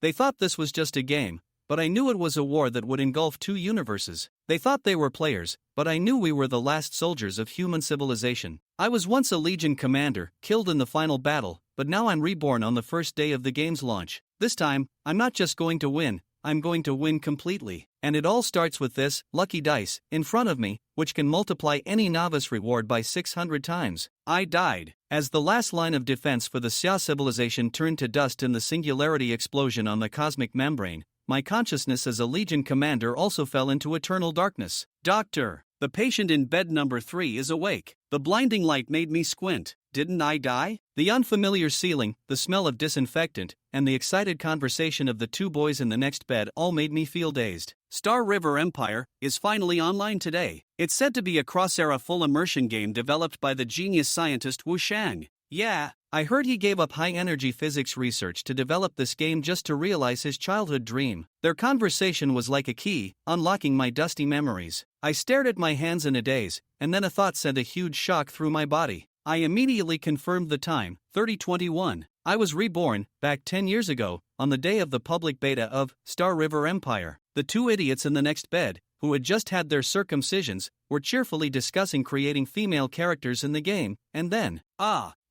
They thought this was just a game, but I knew it was a war that would engulf two universes. They thought they were players, but I knew we were the last soldiers of human civilization. I was once a Legion commander, killed in the final battle, but now I'm reborn on the first day of the game's launch. This time, I'm not just going to win, I'm going to win completely. And it all starts with this lucky dice in front of me, which can multiply any novice reward by 600 times. I died. As the last line of defense for the Xia civilization turned to dust in the singularity explosion on the cosmic membrane, my consciousness as a Legion commander also fell into eternal darkness. Doctor, the patient in bed number 3 is awake. The blinding light made me squint. Didn't I die? The unfamiliar ceiling, the smell of disinfectant, and the excited conversation of the two boys in the next bed all made me feel dazed. Star River Empire is finally online today. It's said to be a cross-era full immersion game developed by the genius scientist Wu Shang. Yeah, I heard he gave up high-energy physics research to develop this game just to realize his childhood dream. Their conversation was like a key, unlocking my dusty memories. I stared at my hands in a daze, and then a thought sent a huge shock through my body. I immediately confirmed the time, 3021. I was reborn, back 10 years ago, on the day of the public beta of Star River Empire. The two idiots in the next bed, who had just had their circumcisions, were cheerfully discussing creating female characters in the game, and then,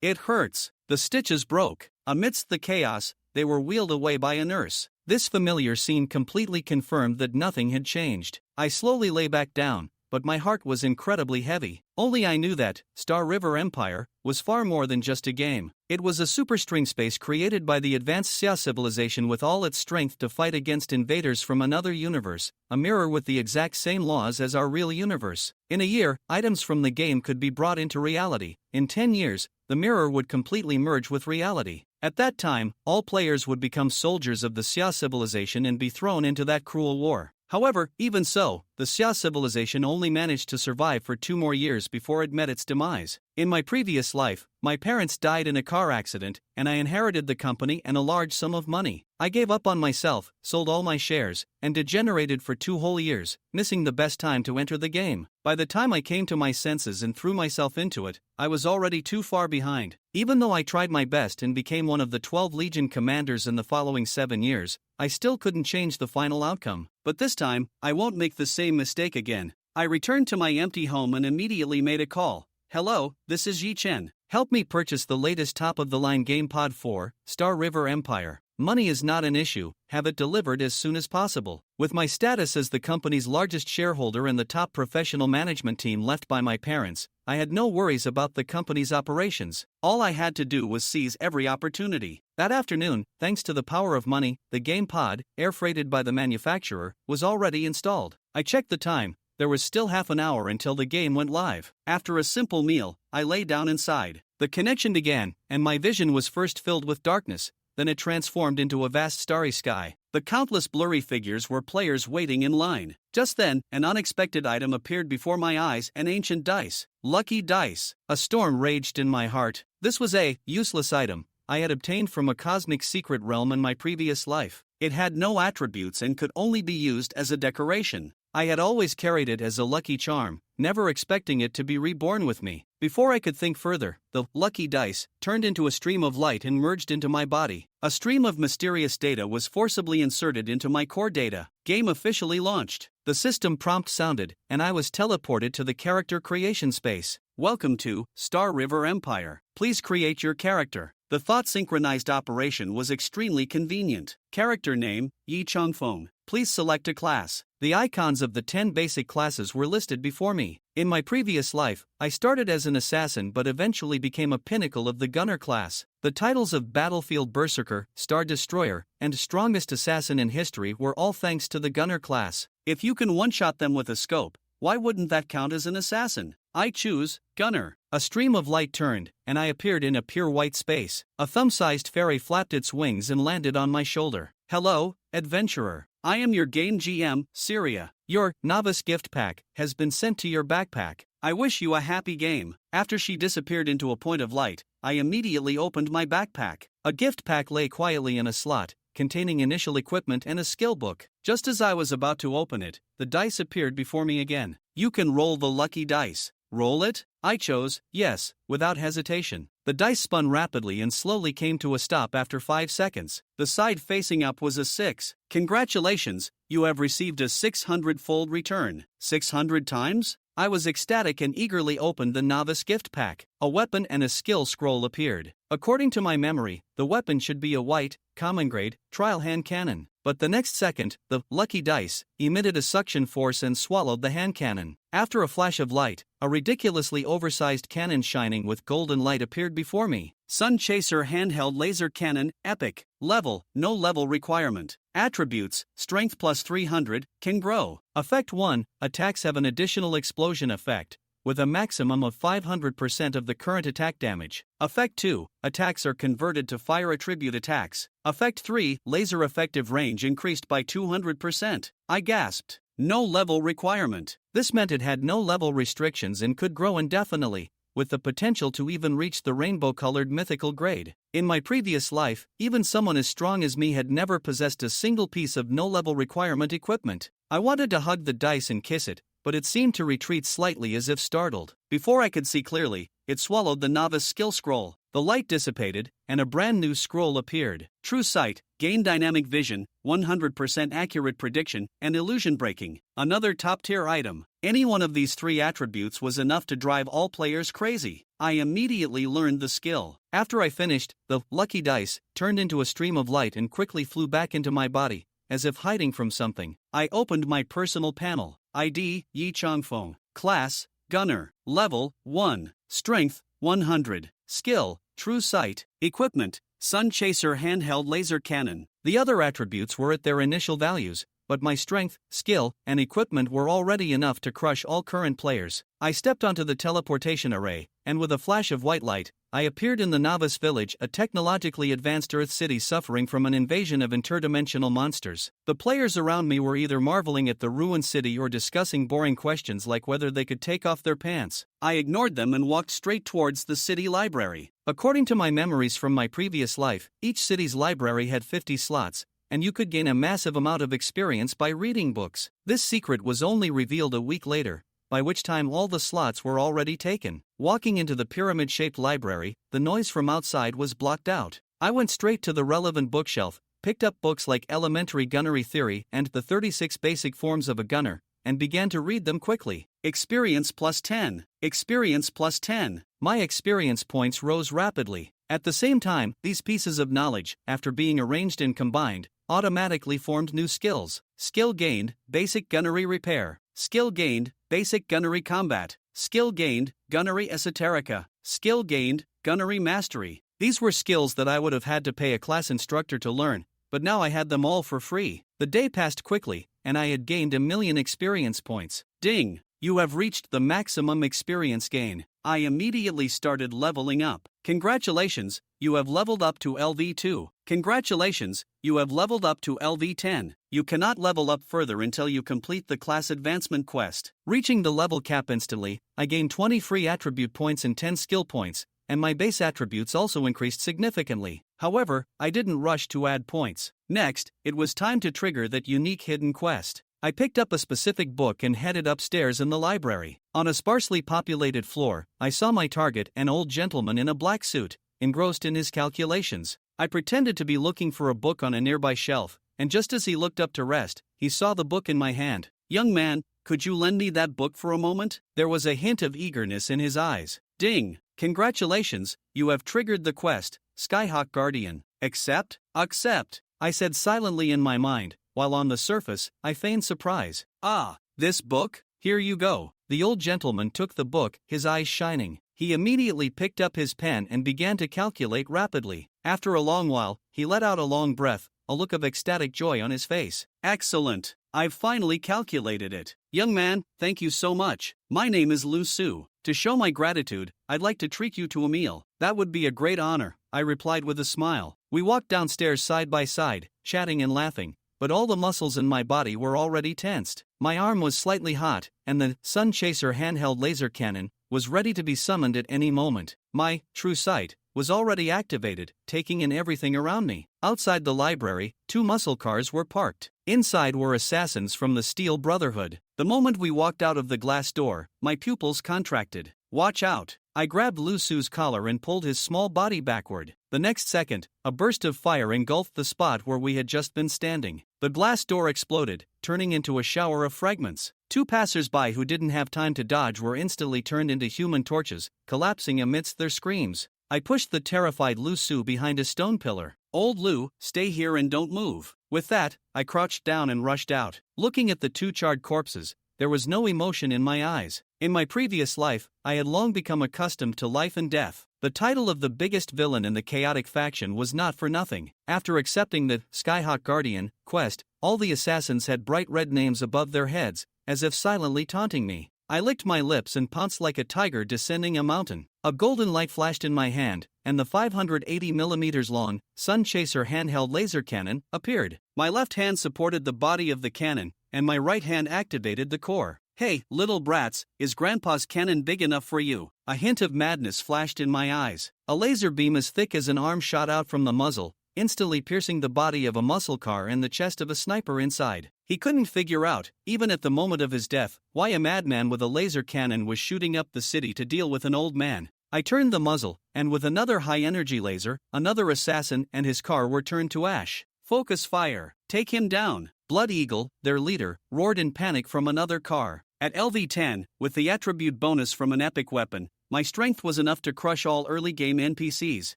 it hurts. The stitches broke. Amidst the chaos, they were wheeled away by a nurse. This familiar scene completely confirmed that nothing had changed. I slowly lay back down, but my heart was incredibly heavy. Only I knew that Star River Empire was far more than just a game. It was a superstring space created by the advanced Xia civilization with all its strength to fight against invaders from another universe, a mirror with the exact same laws as our real universe. In a year, items from the game could be brought into reality. In 10 years, the mirror would completely merge with reality. At that time, all players would become soldiers of the Xia civilization and be thrown into that cruel war. However, even so, the Xia civilization only managed to survive for 2 more years before it met its demise. In my previous life, my parents died in a car accident, and I inherited the company and a large sum of money. I gave up on myself, sold all my shares, and degenerated for 2 whole years, missing the best time to enter the game. By the time I came to my senses and threw myself into it, I was already too far behind. Even though I tried my best and became one of the 12 Legion commanders in the following 7 years, I still couldn't change the final outcome. But this time, I won't make the same mistake again. I returned to my empty home and immediately made a call. Hello, this is Yi Chen. Help me purchase the latest top-of-the-line game pod for Star River Empire. Money is not an issue, have it delivered as soon as possible. With my status as the company's largest shareholder and the top professional management team left by my parents, I had no worries about the company's operations. All I had to do was seize every opportunity. That afternoon, thanks to the power of money, the game pod, air-freighted by the manufacturer, was already installed. I checked the time. There was still half an hour until the game went live. After a simple meal, I lay down inside. The connection began, and my vision was first filled with darkness, then it transformed into a vast starry sky. The countless blurry figures were players waiting in line. Just then, an unexpected item appeared before my eyes, an ancient dice. Lucky dice. A storm raged in my heart. This was a useless item I had obtained from a cosmic secret realm in my previous life. It had no attributes and could only be used as a decoration. I had always carried it as a lucky charm, never expecting it to be reborn with me. Before I could think further, the lucky dice turned into a stream of light and merged into my body. A stream of mysterious data was forcibly inserted into my core data. Game officially launched. The system prompt sounded, and I was teleported to the character creation space. Welcome to Star River Empire. Please create your character. The thought-synchronized operation was extremely convenient. Character name, Yi Changfeng. Please select a class. The icons of the 10 basic classes were listed before me. In my previous life, I started as an assassin but eventually became a pinnacle of the gunner class. The titles of Battlefield Berserker, Star Destroyer, and Strongest Assassin in history were all thanks to the gunner class. If you can one-shot them with a scope, why wouldn't that count as an assassin? I choose Gunner. A stream of light turned, and I appeared in a pure white space. A thumb-sized fairy flapped its wings and landed on my shoulder. Hello, adventurer. I am your game GM, Syria. Your novice gift pack has been sent to your backpack. I wish you a happy game. After she disappeared into a point of light, I immediately opened my backpack. A gift pack lay quietly in a slot, containing initial equipment and a skill book. Just as I was about to open it, the dice appeared before me again. You can roll the lucky dice. Roll it? I chose yes, without hesitation. The dice spun rapidly and slowly came to a stop after 5 seconds. The side facing up was a 6. Congratulations, you have received a 600-fold return. 600 times? I was ecstatic and eagerly opened the novice gift pack. A weapon and a skill scroll appeared. According to my memory, the weapon should be a white, common grade, trial hand cannon. But the next second, the lucky dice emitted a suction force and swallowed the hand cannon. After a flash of light, a ridiculously oversized cannon shining with golden light appeared before me. Sun Chaser Handheld Laser Cannon, Epic. Level, no level requirement. Attributes, Strength plus 300, can grow. Effect 1, attacks have an additional explosion effect, with a maximum of 500% of the current attack damage. Effect 2, attacks are converted to fire attribute attacks. Effect 3, laser effective range increased by 200%. I gasped. No level requirement. This meant it had no level restrictions and could grow indefinitely, with the potential to even reach the rainbow-colored mythical grade. In my previous life, even someone as strong as me had never possessed a single piece of no-level requirement equipment. I wanted to hug the dice and kiss it, but it seemed to retreat slightly as if startled. Before I could see clearly, it swallowed the novice skill scroll. The light dissipated, and a brand new scroll appeared. True Sight, Gain Dynamic Vision, 100% Accurate Prediction, and Illusion Breaking. Another top-tier item. Any one of these 3 attributes was enough to drive all players crazy. I immediately learned the skill. After I finished, the lucky dice turned into a stream of light and quickly flew back into my body, as if hiding from something. I opened my personal panel. ID, Yi Changfeng. Class, Gunner. Level, 1. Strength, 100. Skill, True Sight. Equipment, Sun Chaser Handheld Laser Cannon. The other attributes were at their initial values, but my strength, skill, and equipment were already enough to crush all current players. I stepped onto the teleportation array, and with a flash of white light, I appeared in the Novice Village, a technologically advanced Earth city suffering from an invasion of interdimensional monsters. The players around me were either marveling at the ruined city or discussing boring questions like whether they could take off their pants. I ignored them and walked straight towards the city library. According to my memories from my previous life, each city's library had 50 slots, and you could gain a massive amount of experience by reading books. This secret was only revealed a week later, by which time all the slots were already taken. Walking into the pyramid-shaped library, the noise from outside was blocked out. I went straight to the relevant bookshelf, picked up books like Elementary Gunnery Theory and the 36 Basic Forms of a Gunner, and began to read them quickly. Experience plus 10. Experience plus 10. My experience points rose rapidly. At the same time, these pieces of knowledge, after being arranged and combined, automatically formed new skills. Skill gained, Basic Gunnery Repair. Skill gained, Basic Gunnery Combat. Skill gained, Gunnery Esoterica. Skill gained, Gunnery Mastery. These were skills that I would have had to pay a class instructor to learn, but now I had them all for free. The day passed quickly, and I had gained 1,000,000 experience points. Ding! You have reached the maximum experience gain. I immediately started leveling up. Congratulations, you have leveled up to LV2. Congratulations, you have leveled up to LV10. You cannot level up further until you complete the class advancement quest. Reaching the level cap instantly, I gained 20 free attribute points and 10 skill points, and my base attributes also increased significantly. However, I didn't rush to add points. Next, it was time to trigger that unique hidden quest. I picked up a specific book and headed upstairs in the library. On a sparsely populated floor, I saw my target, an old gentleman in a black suit, engrossed in his calculations. I pretended to be looking for a book on a nearby shelf, and just as he looked up to rest, he saw the book in my hand. "Young man, could you lend me that book for a moment?" There was a hint of eagerness in his eyes. Ding! Congratulations, you have triggered the quest, Skyhawk Guardian. Accept? Accept, I said silently in my mind, while on the surface, I feigned surprise. Ah, this book? Here you go. The old gentleman took the book, his eyes shining. He immediately picked up his pen and began to calculate rapidly. After a long while, he let out a long breath, a look of ecstatic joy on his face. Excellent! I've finally calculated it. Young man, thank you so much. My name is Lu Su. To show my gratitude, I'd like to treat you to a meal. That would be a great honor, I replied with a smile. We walked downstairs side by side, chatting and laughing, but all the muscles in my body were already tensed. My arm was slightly hot, and the Sun Chaser handheld laser cannon was ready to be summoned at any moment. My True Sight was already activated, taking in everything around me. Outside the library, 2 muscle cars were parked. Inside were assassins from the Steel Brotherhood. The moment we walked out of the glass door, my pupils contracted. Watch out! I grabbed Lu Su's collar and pulled his small body backward. The next second, a burst of fire engulfed the spot where we had just been standing. The glass door exploded, turning into a shower of fragments. Two passers-by who didn't have time to dodge were instantly turned into human torches, collapsing amidst their screams. I pushed the terrified Lu Su behind a stone pillar. "Old Lu, stay here and don't move." With that, I crouched down and rushed out. Looking at the two charred corpses, there was no emotion in my eyes. In my previous life, I had long become accustomed to life and death. The title of the biggest villain in the chaotic faction was not for nothing. After accepting the Skyhawk Guardian quest, all the assassins had bright red names above their heads, as if silently taunting me. I licked my lips and pounced like a tiger descending a mountain. A golden light flashed in my hand, and the 580mm long Sun Chaser handheld laser cannon appeared. My left hand supported the body of the cannon, and my right hand activated the core. "Hey, little brats, is Grandpa's cannon big enough for you?" A hint of madness flashed in my eyes. A laser beam as thick as an arm shot out from the muzzle, instantly piercing the body of a muscle car and the chest of a sniper inside. He couldn't figure out, even at the moment of his death, why a madman with a laser cannon was shooting up the city to deal with an old man. I turned the muzzle, and with another high-energy laser, another assassin and his car were turned to ash. "Focus fire! Take him down!" Blood Eagle, their leader, roared in panic from another car. At LV10, with the attribute bonus from an epic weapon, my strength was enough to crush all early-game NPCs.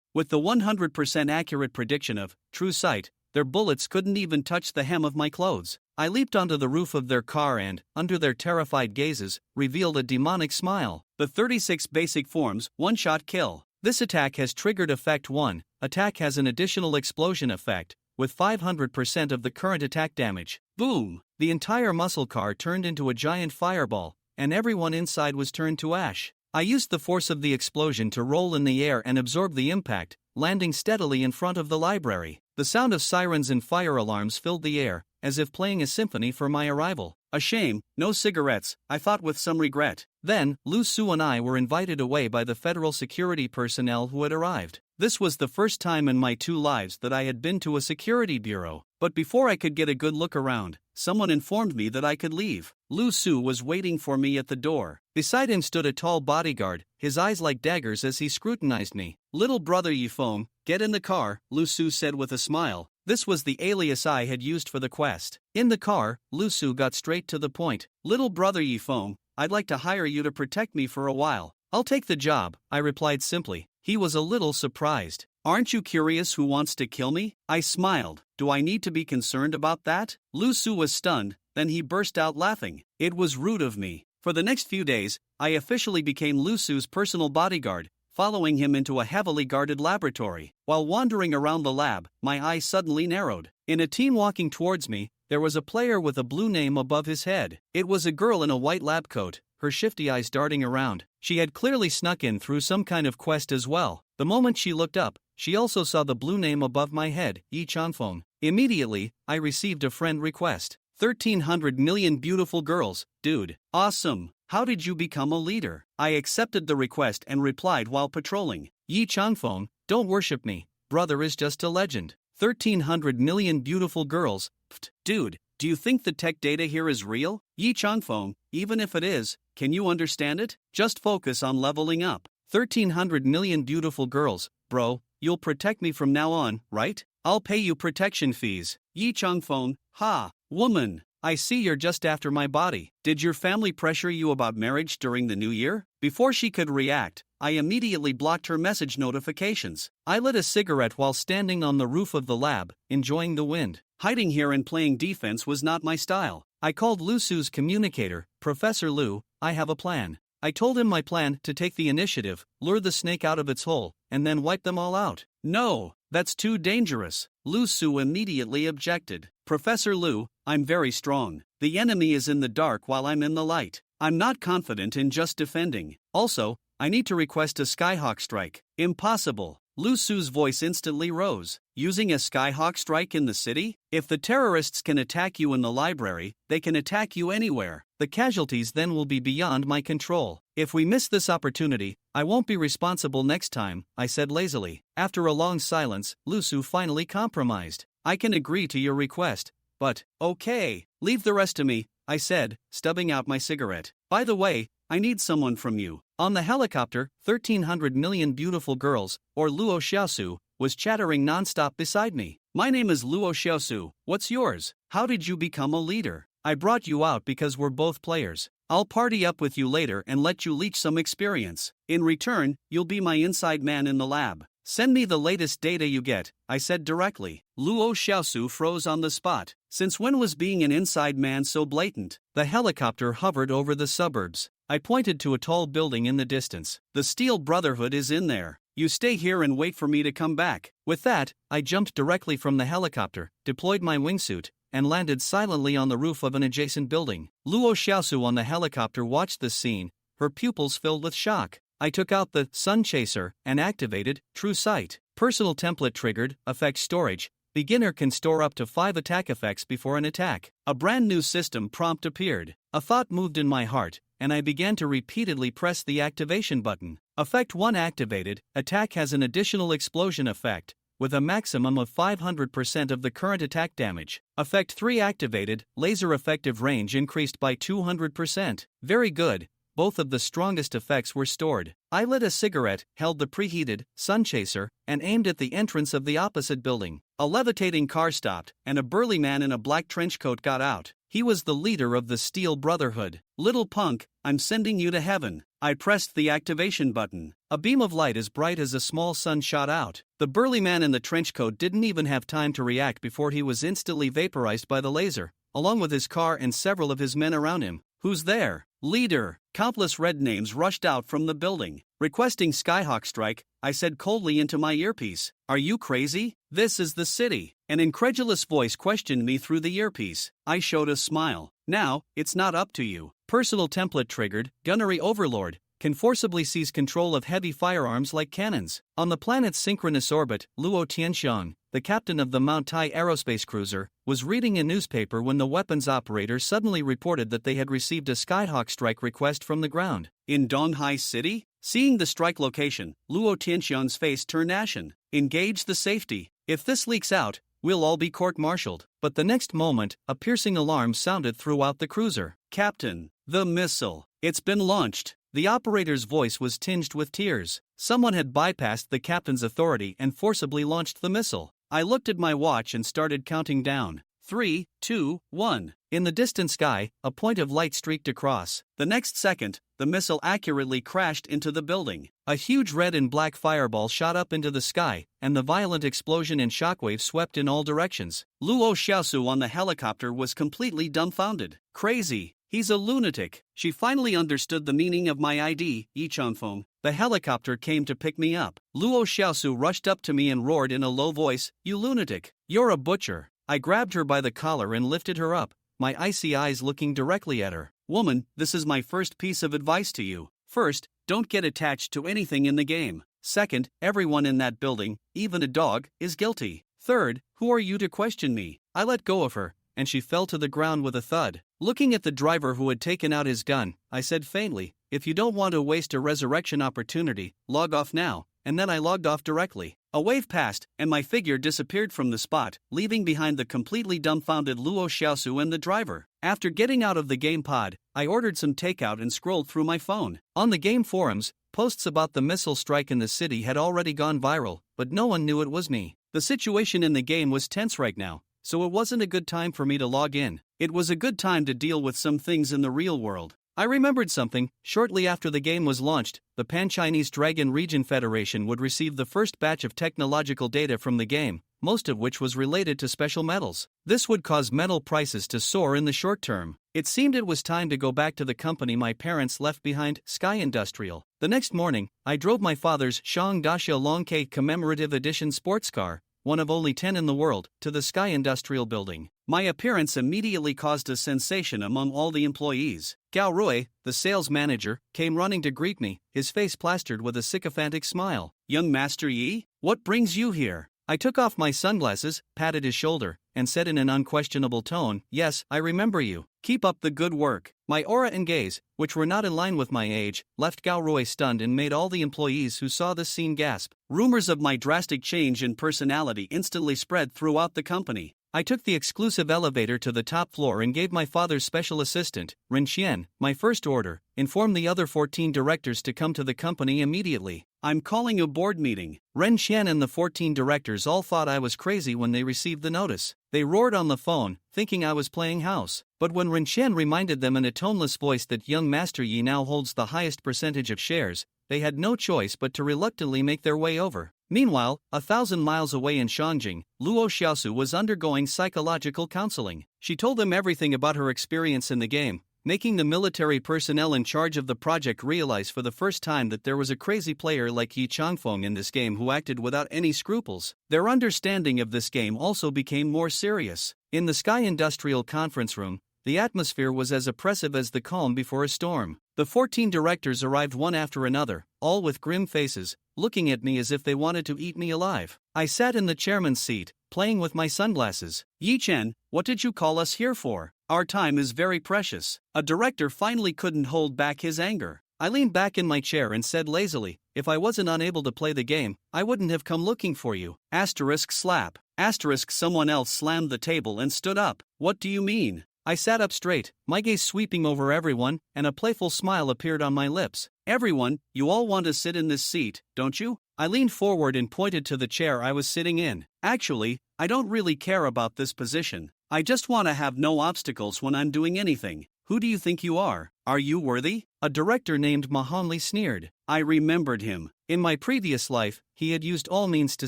With the 100% accurate prediction of true sight, their bullets couldn't even touch the hem of my clothes. I leaped onto the roof of their car and, under their terrified gazes, revealed a demonic smile. The 36 basic forms, one-shot kill. This attack has triggered effect 1. Attack has an additional explosion effect, with 500% of the current attack damage. Boom! The entire muscle car turned into a giant fireball, and everyone inside was turned to ash. I used the force of the explosion to roll in the air and absorb the impact, landing steadily in front of the library. The sound of sirens and fire alarms filled the air, as if playing a symphony for my arrival. A shame, no cigarettes, I thought with some regret. Then, Lu Su and I were invited away by the federal security personnel who had arrived. This was the first time in my 2 lives that I had been to a security bureau. But before I could get a good look around, someone informed me that I could leave. Lu Su was waiting for me at the door. Beside him stood a tall bodyguard, his eyes like daggers as he scrutinized me. "Little brother Yifeng, get in the car," Lu Su said with a smile. This was the alias I had used for the quest. In the car, Lu Su got straight to the point. "Little brother Yifeng, I'd like to hire you to protect me for a while." "I'll take the job," I replied simply. He was a little surprised. "Aren't you curious who wants to kill me?" I smiled. "Do I need to be concerned about that?" Lu Su was stunned, then he burst out laughing. It was rude of me. For the next few days, I officially became Lu Su's personal bodyguard, following him into a heavily guarded laboratory. While wandering around the lab, my eyes suddenly narrowed. In a team walking towards me, there was a player with a blue name above his head. It was a girl in a white lab coat, her shifty eyes darting around. She had clearly snuck in through some kind of quest as well. The moment she looked up, she also saw the blue name above my head, Yi Chanfeng. Immediately, I received a friend request. 1,300 million beautiful girls, dude. Awesome. How did you become a leader? I accepted the request and replied while patrolling. Yi Chanfeng, don't worship me. Brother is just a legend. 1,300 million beautiful girls. Pfft, dude, do you think the tech data here is real? Yi Chanfeng, even if it is, can you understand it? Just focus on leveling up. 1,300 million beautiful girls, bro, you'll protect me from now on, right? I'll pay you protection fees. Yi Chanfeng, ha, woman, I see you're just after my body. Did your family pressure you about marriage during the new year? Before she could react, I immediately blocked her message notifications. I lit a cigarette while standing on the roof of the lab, enjoying the wind. Hiding here and playing defense was not my style. I called Lu Su's communicator, Professor Lu, I have a plan. I told him my plan to take the initiative, lure the snake out of its hole, and then wipe them all out. No, that's too dangerous. Lu Su immediately objected. Professor Lu, I'm very strong. The enemy is in the dark while I'm in the light. I'm not confident in just defending. Also, I need to request a Skyhawk strike. Impossible. Lu Su's voice instantly rose. Using a Skyhawk strike in the city? If the terrorists can attack you in the library, they can attack you anywhere. The casualties then will be beyond my control. If we miss this opportunity, I won't be responsible next time, I said lazily. After a long silence, Lu Su finally compromised. I can agree to your request, but, okay, leave the rest to me, I said, stubbing out my cigarette. By the way, I need someone from you. On the helicopter, 1,300 million beautiful girls, or Luo Xiaosu, was chattering nonstop beside me. My name is Luo Xiaosu, what's yours? How did you become a leader? I brought you out because we're both players. I'll party up with you later and let you leech some experience. In return, you'll be my inside man in the lab. Send me the latest data you get, I said directly. Luo Xiaosu froze on the spot. Since when was being an inside man so blatant? The helicopter hovered over the suburbs. I pointed to a tall building in the distance. The Steel Brotherhood is in there. You stay here and wait for me to come back. With that, I jumped directly from the helicopter, deployed my wingsuit, and landed silently on the roof of an adjacent building. Luo Xiaosu on the helicopter watched this scene, her pupils filled with shock. I took out the Sun Chaser and activated True Sight. Personal template triggered, effect storage. Beginner can store up to 5 attack effects before an attack. A brand new system prompt appeared. A thought moved in my heart, and I began to repeatedly press the activation button. Effect 1 activated. Attack has an additional explosion effect, with a maximum of 500% of the current attack damage. Effect 3 activated. Laser effective range increased by 200%. Very good. Both of the strongest effects were stored. I lit a cigarette, held the preheated Sun Chaser, and aimed at the entrance of the opposite building. A levitating car stopped, and a burly man in a black trench coat got out. He was the leader of the Steel Brotherhood. Little punk, I'm sending you to heaven. I pressed the activation button. A beam of light as bright as a small sun shot out. The burly man in the trench coat didn't even have time to react before he was instantly vaporized by the laser, along with his car and several of his men around him. Who's there? Leader. Countless red names rushed out from the building. Requesting Skyhawk Strike, I said coldly into my earpiece. Are you crazy? This is the city. An incredulous voice questioned me through the earpiece. I showed a smile. Now, it's not up to you. Personal template triggered, Gunnery Overlord, can forcibly seize control of heavy firearms like cannons. On the planet's synchronous orbit, Luo Tianxiang, the captain of the Mount Tai aerospace cruiser, was reading a newspaper when the weapons operator suddenly reported that they had received a Skyhawk Strike request from the ground. In Donghai City? Seeing the strike location, Luo Tianxiang's face turned ashen. Engage the safety. If this leaks out, we'll all be court-martialed. But the next moment, a piercing alarm sounded throughout the cruiser. Captain, the missile. It's been launched. The operator's voice was tinged with tears. Someone had bypassed the captain's authority and forcibly launched the missile. I looked at my watch and started counting down. 3, 2, 1. In the distant sky, a point of light streaked across. The next second, the missile accurately crashed into the building. A huge red and black fireball shot up into the sky, and the violent explosion and shockwave swept in all directions. Luo Xiaosu on the helicopter was completely dumbfounded. Crazy. He's a lunatic. She finally understood the meaning of my ID, Yichonfeng. The helicopter came to pick me up. Luo Xiaosu rushed up to me and roared in a low voice, "You lunatic! You're a butcher!" I grabbed her by the collar and lifted her up, my icy eyes looking directly at her. "Woman, this is my first piece of advice to you. First, don't get attached to anything in the game. Second, everyone in that building, even a dog, is guilty. Third, who are you to question me?" I let go of her, and she fell to the ground with a thud. Looking at the driver who had taken out his gun, I said faintly, "If you don't want to waste a resurrection opportunity, log off now," and then I logged off directly. A wave passed, and my figure disappeared from the spot, leaving behind the completely dumbfounded Luo Xiaosu and the driver. After getting out of the game pod, I ordered some takeout and scrolled through my phone. On the game forums, posts about the missile strike in the city had already gone viral, but no one knew it was me. The situation in the game was tense right now, so it wasn't a good time for me to log in. It was a good time to deal with some things in the real world. I remembered something. Shortly after the game was launched, the Pan-Chinese Dragon Region Federation would receive the first batch of technological data from the game, most of which was related to special metals. This would cause metal prices to soar in the short term. It seemed it was time to go back to the company my parents left behind, Sky Industrial. The next morning, I drove my father's Shang Daxia Longke Commemorative Edition sports car, one of only 10 in the world, to the Sky Industrial building. My appearance immediately caused a sensation among all the employees. Gao Rui, the sales manager, came running to greet me, his face plastered with a sycophantic smile. "Young Master Yi, what brings you here?" I took off my sunglasses, patted his shoulder, and said in an unquestionable tone, "Yes, I remember you. Keep up the good work." My aura and gaze, which were not in line with my age, left Gao Rui stunned and made all the employees who saw this scene gasp. Rumors of my drastic change in personality instantly spread throughout the company. I took the exclusive elevator to the top floor and gave my father's special assistant, Ren Xian, my first order: inform the other 14 directors to come to the company immediately. I'm calling a board meeting. Ren Xian and the 14 directors all thought I was crazy when they received the notice. They roared on the phone, thinking I was playing house. But when Ren Xian reminded them in a toneless voice that young Master Yi now holds the highest percentage of shares, they had no choice but to reluctantly make their way over. Meanwhile, 1,000 miles away in Shanjing, Luo Xiaosu was undergoing psychological counseling. She told them everything about her experience in the game, making the military personnel in charge of the project realize for the first time that there was a crazy player like Yi Changfeng in this game who acted without any scruples. Their understanding of this game also became more serious. In the Sky Industrial Conference Room, the atmosphere was as oppressive as the calm before a storm. The 14 directors arrived one after another, all with grim faces, looking at me as if they wanted to eat me alive. I sat in the chairman's seat, playing with my sunglasses. Yi Chen, what did you call us here for? Our time is very precious. A director finally couldn't hold back his anger. I leaned back in my chair and said lazily, if I wasn't unable to play the game, I wouldn't have come looking for you. Asterisk slap. Asterisk someone else slammed the table and stood up. What do you mean? I sat up straight, my gaze sweeping over everyone, and a playful smile appeared on my lips. Everyone, you all want to sit in this seat, don't you? I leaned forward and pointed to the chair I was sitting in. Actually, I don't really care about this position. I just want to have no obstacles when I'm doing anything. Who do you think you are? Are you worthy? A director named Mahonli sneered. I remembered him. In my previous life, he had used all means to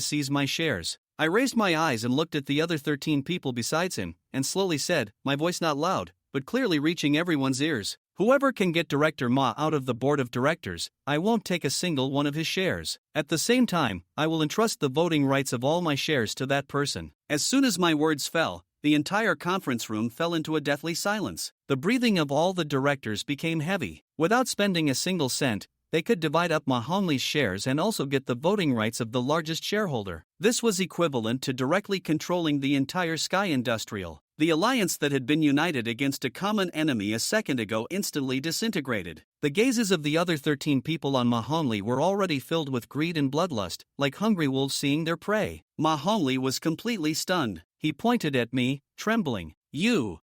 seize my shares. I raised my eyes and looked at the other 13 people besides him, and slowly said, my voice not loud, but clearly reaching everyone's ears. Whoever can get Director Ma out of the board of directors, I won't take a single one of his shares. At the same time, I will entrust the voting rights of all my shares to that person. As soon as my words fell, the entire conference room fell into a deathly silence. The breathing of all the directors became heavy. Without spending a single cent, they could divide up Mahonli's shares and also get the voting rights of the largest shareholder. This was equivalent to directly controlling the entire Sky Industrial. The alliance that had been united against a common enemy a second ago instantly disintegrated. The gazes of the other 13 people on Mahonli were already filled with greed and bloodlust, like hungry wolves seeing their prey. Mahonli was completely stunned. He pointed at me, trembling. You.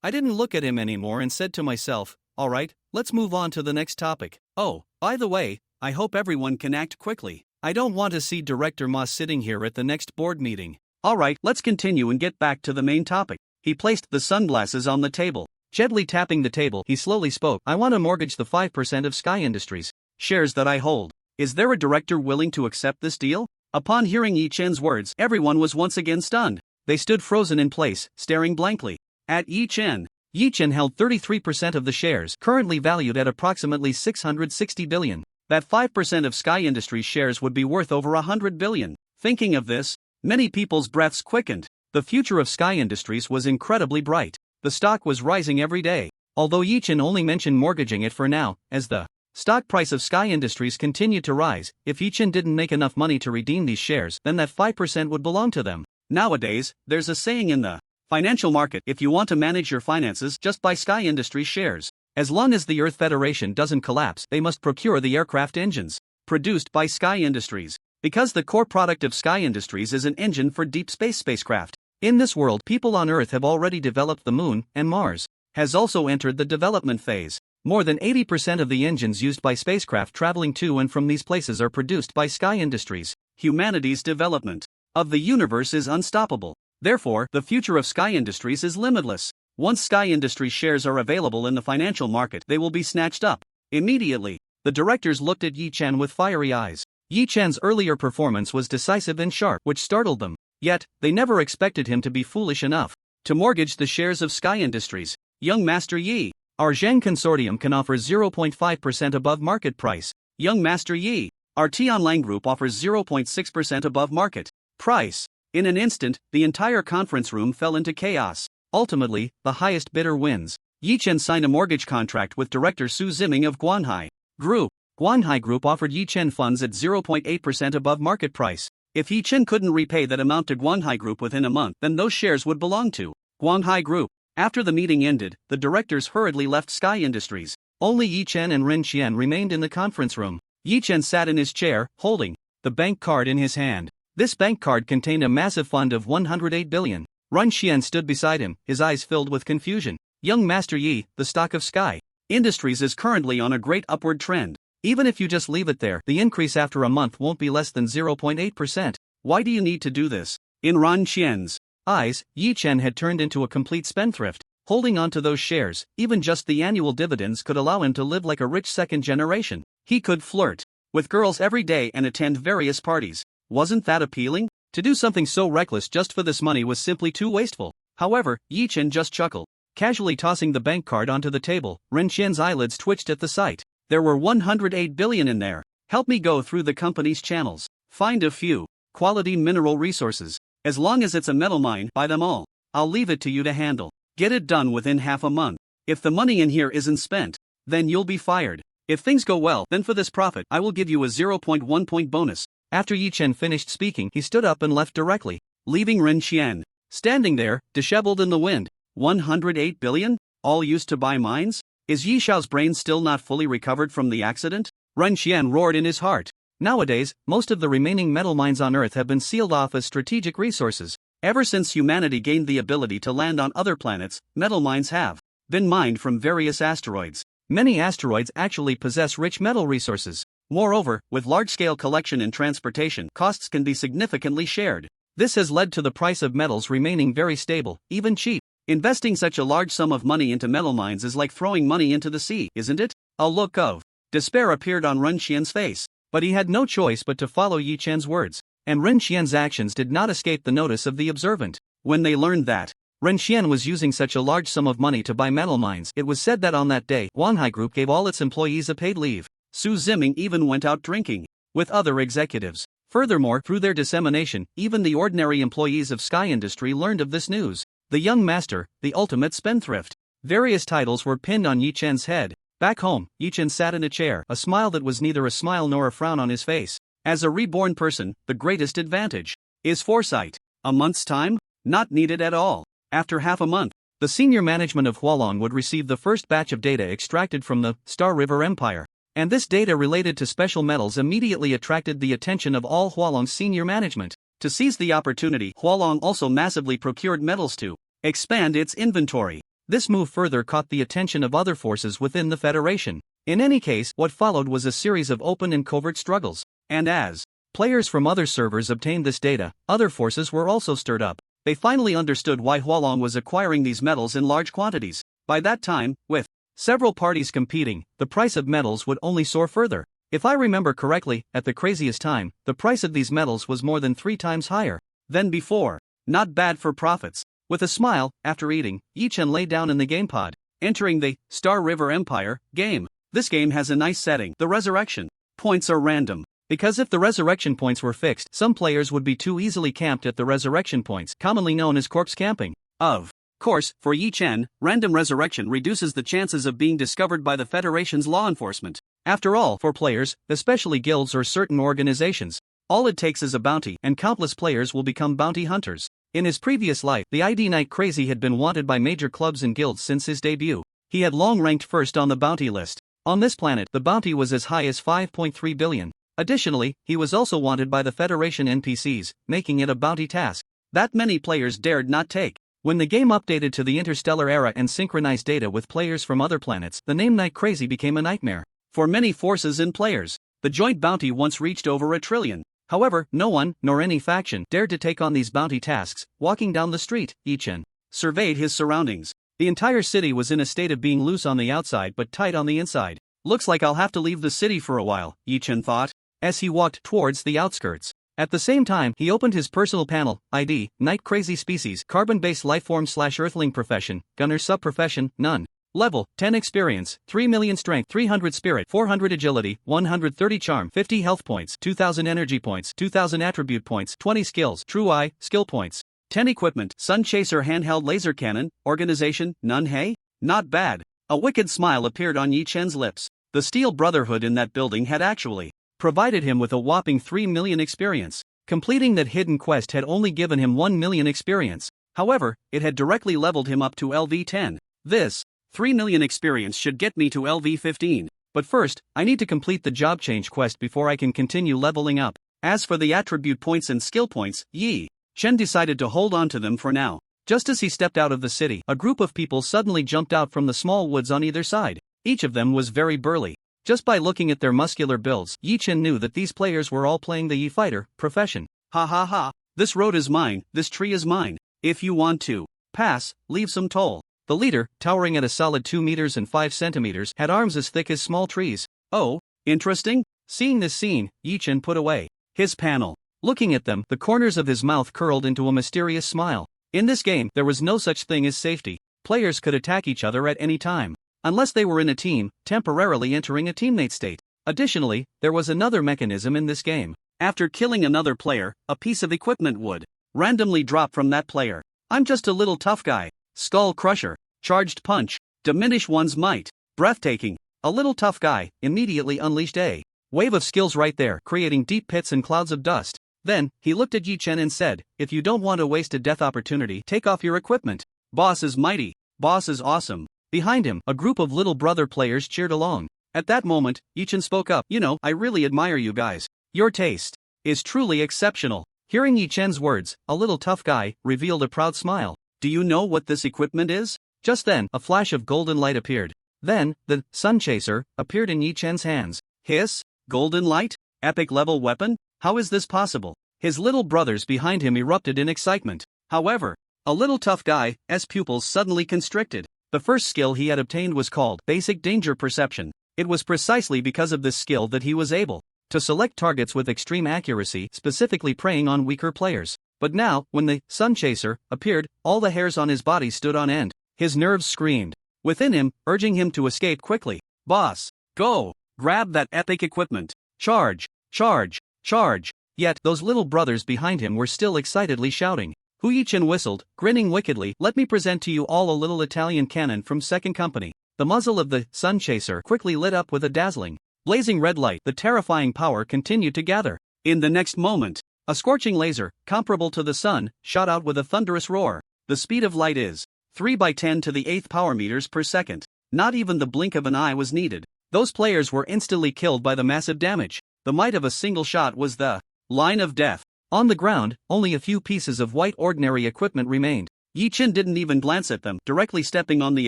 I didn't look at him anymore and said to myself, alright, let's move on to the next topic. Oh, by the way, I hope everyone can act quickly. I don't want to see Director Ma sitting here at the next board meeting. Alright, let's continue and get back to the main topic. He placed the sunglasses on the table. Gently tapping the table, he slowly spoke. I want to mortgage the 5% of Sky Industries shares that I hold. Is there a director willing to accept this deal? Upon hearing Yi Chen's words, everyone was once again stunned. They stood frozen in place, staring blankly at Yi Chen. Yi Chen held 33% of the shares, currently valued at approximately 660 billion. That 5% of Sky Industries shares would be worth over 100 billion. Thinking of this, many people's breaths quickened. The future of Sky Industries was incredibly bright. The stock was rising every day. Although Yi Chen only mentioned mortgaging it for now, as the stock price of Sky Industries continued to rise, if Yi Chen didn't make enough money to redeem these shares, then that 5% would belong to them. Nowadays, there's a saying in the financial market: if you want to manage your finances, just buy Sky Industries shares. As long as the Earth Federation doesn't collapse, they must procure the aircraft engines produced by Sky Industries. Because the core product of Sky Industries is an engine for deep space spacecraft. In this world, people on Earth have already developed the Moon, and Mars has also entered the development phase. More than 80% of the engines used by spacecraft traveling to and from these places are produced by Sky Industries. Humanity's development of the universe is unstoppable. Therefore, the future of Sky Industries is limitless. Once Sky Industries shares are available in the financial market, they will be snatched up immediately. The directors looked at Yi Chen with fiery eyes. Yi Chen's earlier performance was decisive and sharp, which startled them. Yet, they never expected him to be foolish enough to mortgage the shares of Sky Industries. Young Master Yi, our Zheng Consortium can offer 0.5% above market price. Young Master Yi, our Tianlang Group offers 0.6% above market price. In an instant, the entire conference room fell into chaos. Ultimately, the highest bidder wins. Yi Chen signed a mortgage contract with Director Su Ziming of Guanhai Group. Guanhai Group offered Yi Chen funds at 0.8% above market price. If Yi Chen couldn't repay that amount to Guanhai Group within a month, then those shares would belong to Guanhai Group. After the meeting ended, the directors hurriedly left Sky Industries. Only Yi Chen and Ren Xian remained in the conference room. Yi Chen sat in his chair, holding the bank card in his hand. This bank card contained a massive fund of 108 billion. Run Xian stood beside him, his eyes filled with confusion. Young Master Yi, the stock of Sky Industries is currently on a great upward trend. Even if you just leave it there, the increase after a month won't be less than 0.8%. Why do you need to do this? In Ran Qian's eyes, Yi Chen had turned into a complete spendthrift. Holding on to those shares, even just the annual dividends could allow him to live like a rich second generation. He could flirt with girls every day and attend various parties. Wasn't that appealing? To do something so reckless just for this money was simply too wasteful. However, Yi Chen just chuckled, casually tossing the bank card onto the table. Ren Qian's eyelids twitched at the sight. There were 108 billion in there. Help me go through the company's channels. Find a few quality mineral resources. As long as it's a metal mine, buy them all. I'll leave it to you to handle. Get it done within half a month. If the money in here isn't spent, then you'll be fired. If things go well, then for this profit, I will give you a 0.1 point bonus. After Yi Chen finished speaking, he stood up and left directly, leaving Ren Qian standing there, disheveled in the wind. 108 billion? All used to buy mines? Is Yi Xiao's brain still not fully recovered from the accident? Ren Qian roared in his heart. Nowadays, most of the remaining metal mines on Earth have been sealed off as strategic resources. Ever since humanity gained the ability to land on other planets, metal mines have been mined from various asteroids. Many asteroids actually possess rich metal resources. Moreover, with large-scale collection and transportation, costs can be significantly shared. This has led to the price of metals remaining very stable, even cheap. Investing such a large sum of money into metal mines is like throwing money into the sea, isn't it? A look of despair appeared on Ren Qian's face. But he had no choice but to follow Yi Chen's words. And Ren Qian's actions did not escape the notice of the observant. When they learned that Ren Qian was using such a large sum of money to buy metal mines, it was said that on that day, Wanhai Group gave all its employees a paid leave. Su Ziming even went out drinking with other executives. Furthermore, through their dissemination, even the ordinary employees of Sky Industry learned of this news. The young master, the ultimate spendthrift. Various titles were pinned on Yi Chen's head. Back home, Yi Chen sat in a chair, a smile that was neither a smile nor a frown on his face. As a reborn person, the greatest advantage is foresight. A month's time? Not needed at all. After half a month, the senior management of Hualong would receive the first batch of data extracted from the Star River Empire. And this data related to special metals immediately attracted the attention of all Hualong's senior management. To seize the opportunity, Hualong also massively procured metals to expand its inventory. This move further caught the attention of other forces within the Federation. In any case, what followed was a series of open and covert struggles. And as players from other servers obtained this data, other forces were also stirred up. They finally understood why Hualong was acquiring these metals in large quantities. By that time, with several parties competing, the price of metals would only soar further. If I remember correctly, at the craziest time, the price of these metals was more than 3 times higher than before. Not bad for profits. With a smile, after eating, Yi Chen lay down in the game pod, entering the Star River Empire game. This game has a nice setting. The resurrection points are random. Because if the resurrection points were fixed, some players would be too easily camped at the resurrection points, commonly known as corpse camping. Of course, for Yi Chen, random resurrection reduces the chances of being discovered by the Federation's law enforcement. After all, for players, especially guilds or certain organizations, all it takes is a bounty, and countless players will become bounty hunters. In his previous life, the ID Knight Crazy had been wanted by major clubs and guilds since his debut. He had long ranked first on the bounty list. On this planet, the bounty was as high as 5.3 billion. Additionally, he was also wanted by the Federation NPCs, making it a bounty task that many players dared not take. When the game updated to the interstellar era and synchronized data with players from other planets, the name Knight Crazy became a nightmare for many forces and players. The joint bounty once reached over 1 trillion. However, no one, nor any faction, dared to take on these bounty tasks. Walking down the street, Yi Chen surveyed his surroundings. The entire city was in a state of being loose on the outside but tight on the inside. Looks like I'll have to leave the city for a while, Yi Chen thought, as he walked towards the outskirts. At the same time, he opened his personal panel, ID, Knight Crazy Species, Carbon-Based Lifeform/Earthling Profession, Gunner Sub-Profession, None. Level, 10 Experience, 3 million Strength, 300 Spirit, 400 Agility, 130 Charm, 50 Health Points, 2000 Energy Points, 2000 Attribute Points, 20 Skills, True Eye, Skill Points, 10 Equipment, Sun Chaser Handheld Laser Cannon, Organization, None. Hey? Not bad. A wicked smile appeared on Yi Chen's lips. The Steel Brotherhood in that building had actually provided him with a whopping 3 million experience. Completing that hidden quest had only given him 1 million experience. However, it had directly leveled him up to LV10. This 3 million experience should get me to LV15. But first, I need to complete the job change quest before I can continue leveling up. As for the attribute points and skill points, Yi Chen decided to hold on to them for now. Just as he stepped out of the city, a group of people suddenly jumped out from the small woods on either side. Each of them was very burly. Just by looking at their muscular builds, Yi Chen knew that these players were all playing the Yi fighter profession. Ha ha ha, this road is mine, this tree is mine. If you want to pass, leave some toll. The leader, towering at a solid 2 meters and 5 centimeters, had arms as thick as small trees. Oh, interesting? Seeing this scene, Yi Chen put away his panel. Looking at them, the corners of his mouth curled into a mysterious smile. In this game, there was no such thing as safety. Players could attack each other at any time, unless they were in a team, temporarily entering a teammate state. Additionally, there was another mechanism in this game. After killing another player, a piece of equipment would randomly drop from that player. I'm just a little tough guy. Skull crusher, charged punch, diminish one's might, breathtaking. A little tough guy immediately unleashed a wave of skills right there, creating deep pits and clouds of dust. Then, he looked at Yi Chen and said, if you don't want to waste a death opportunity, take off your equipment. Boss is mighty. Boss is awesome. Behind him, a group of little brother players cheered along. At that moment, Yi Chen spoke up. I really admire you guys. Your taste is truly exceptional. Hearing Yi Chen's words, a little tough guy revealed a proud smile. Do you know what this equipment is? Just then, a flash of golden light appeared. Then, the Sun Chaser appeared in Yi Chen's hands. Hiss? Golden light? Epic level weapon? How is this possible? His little brothers behind him erupted in excitement. However, a little tough guy's pupils suddenly constricted. The first skill he had obtained was called Basic Danger Perception. It was precisely because of this skill that he was able to select targets with extreme accuracy, specifically preying on weaker players. But now, when the Sun Chaser appeared, all the hairs on his body stood on end. His nerves screamed within him, urging him to escape quickly. Boss, go! Grab that epic equipment! Charge! Charge! Charge! Yet, those little brothers behind him were still excitedly shouting. Yi Chen whistled, grinning wickedly. Let me present to you all a little Italian cannon from Second Company. The muzzle of the Sun Chaser quickly lit up with a dazzling, blazing red light. The terrifying power continued to gather. In the next moment, a scorching laser, comparable to the sun, shot out with a thunderous roar. The speed of light is 3 by 10 to the 8th power meters per second. Not even the blink of an eye was needed. Those players were instantly killed by the massive damage. The might of a single shot was the line of death. On the ground, only a few pieces of white ordinary equipment remained. Yi Chen didn't even glance at them, directly stepping on the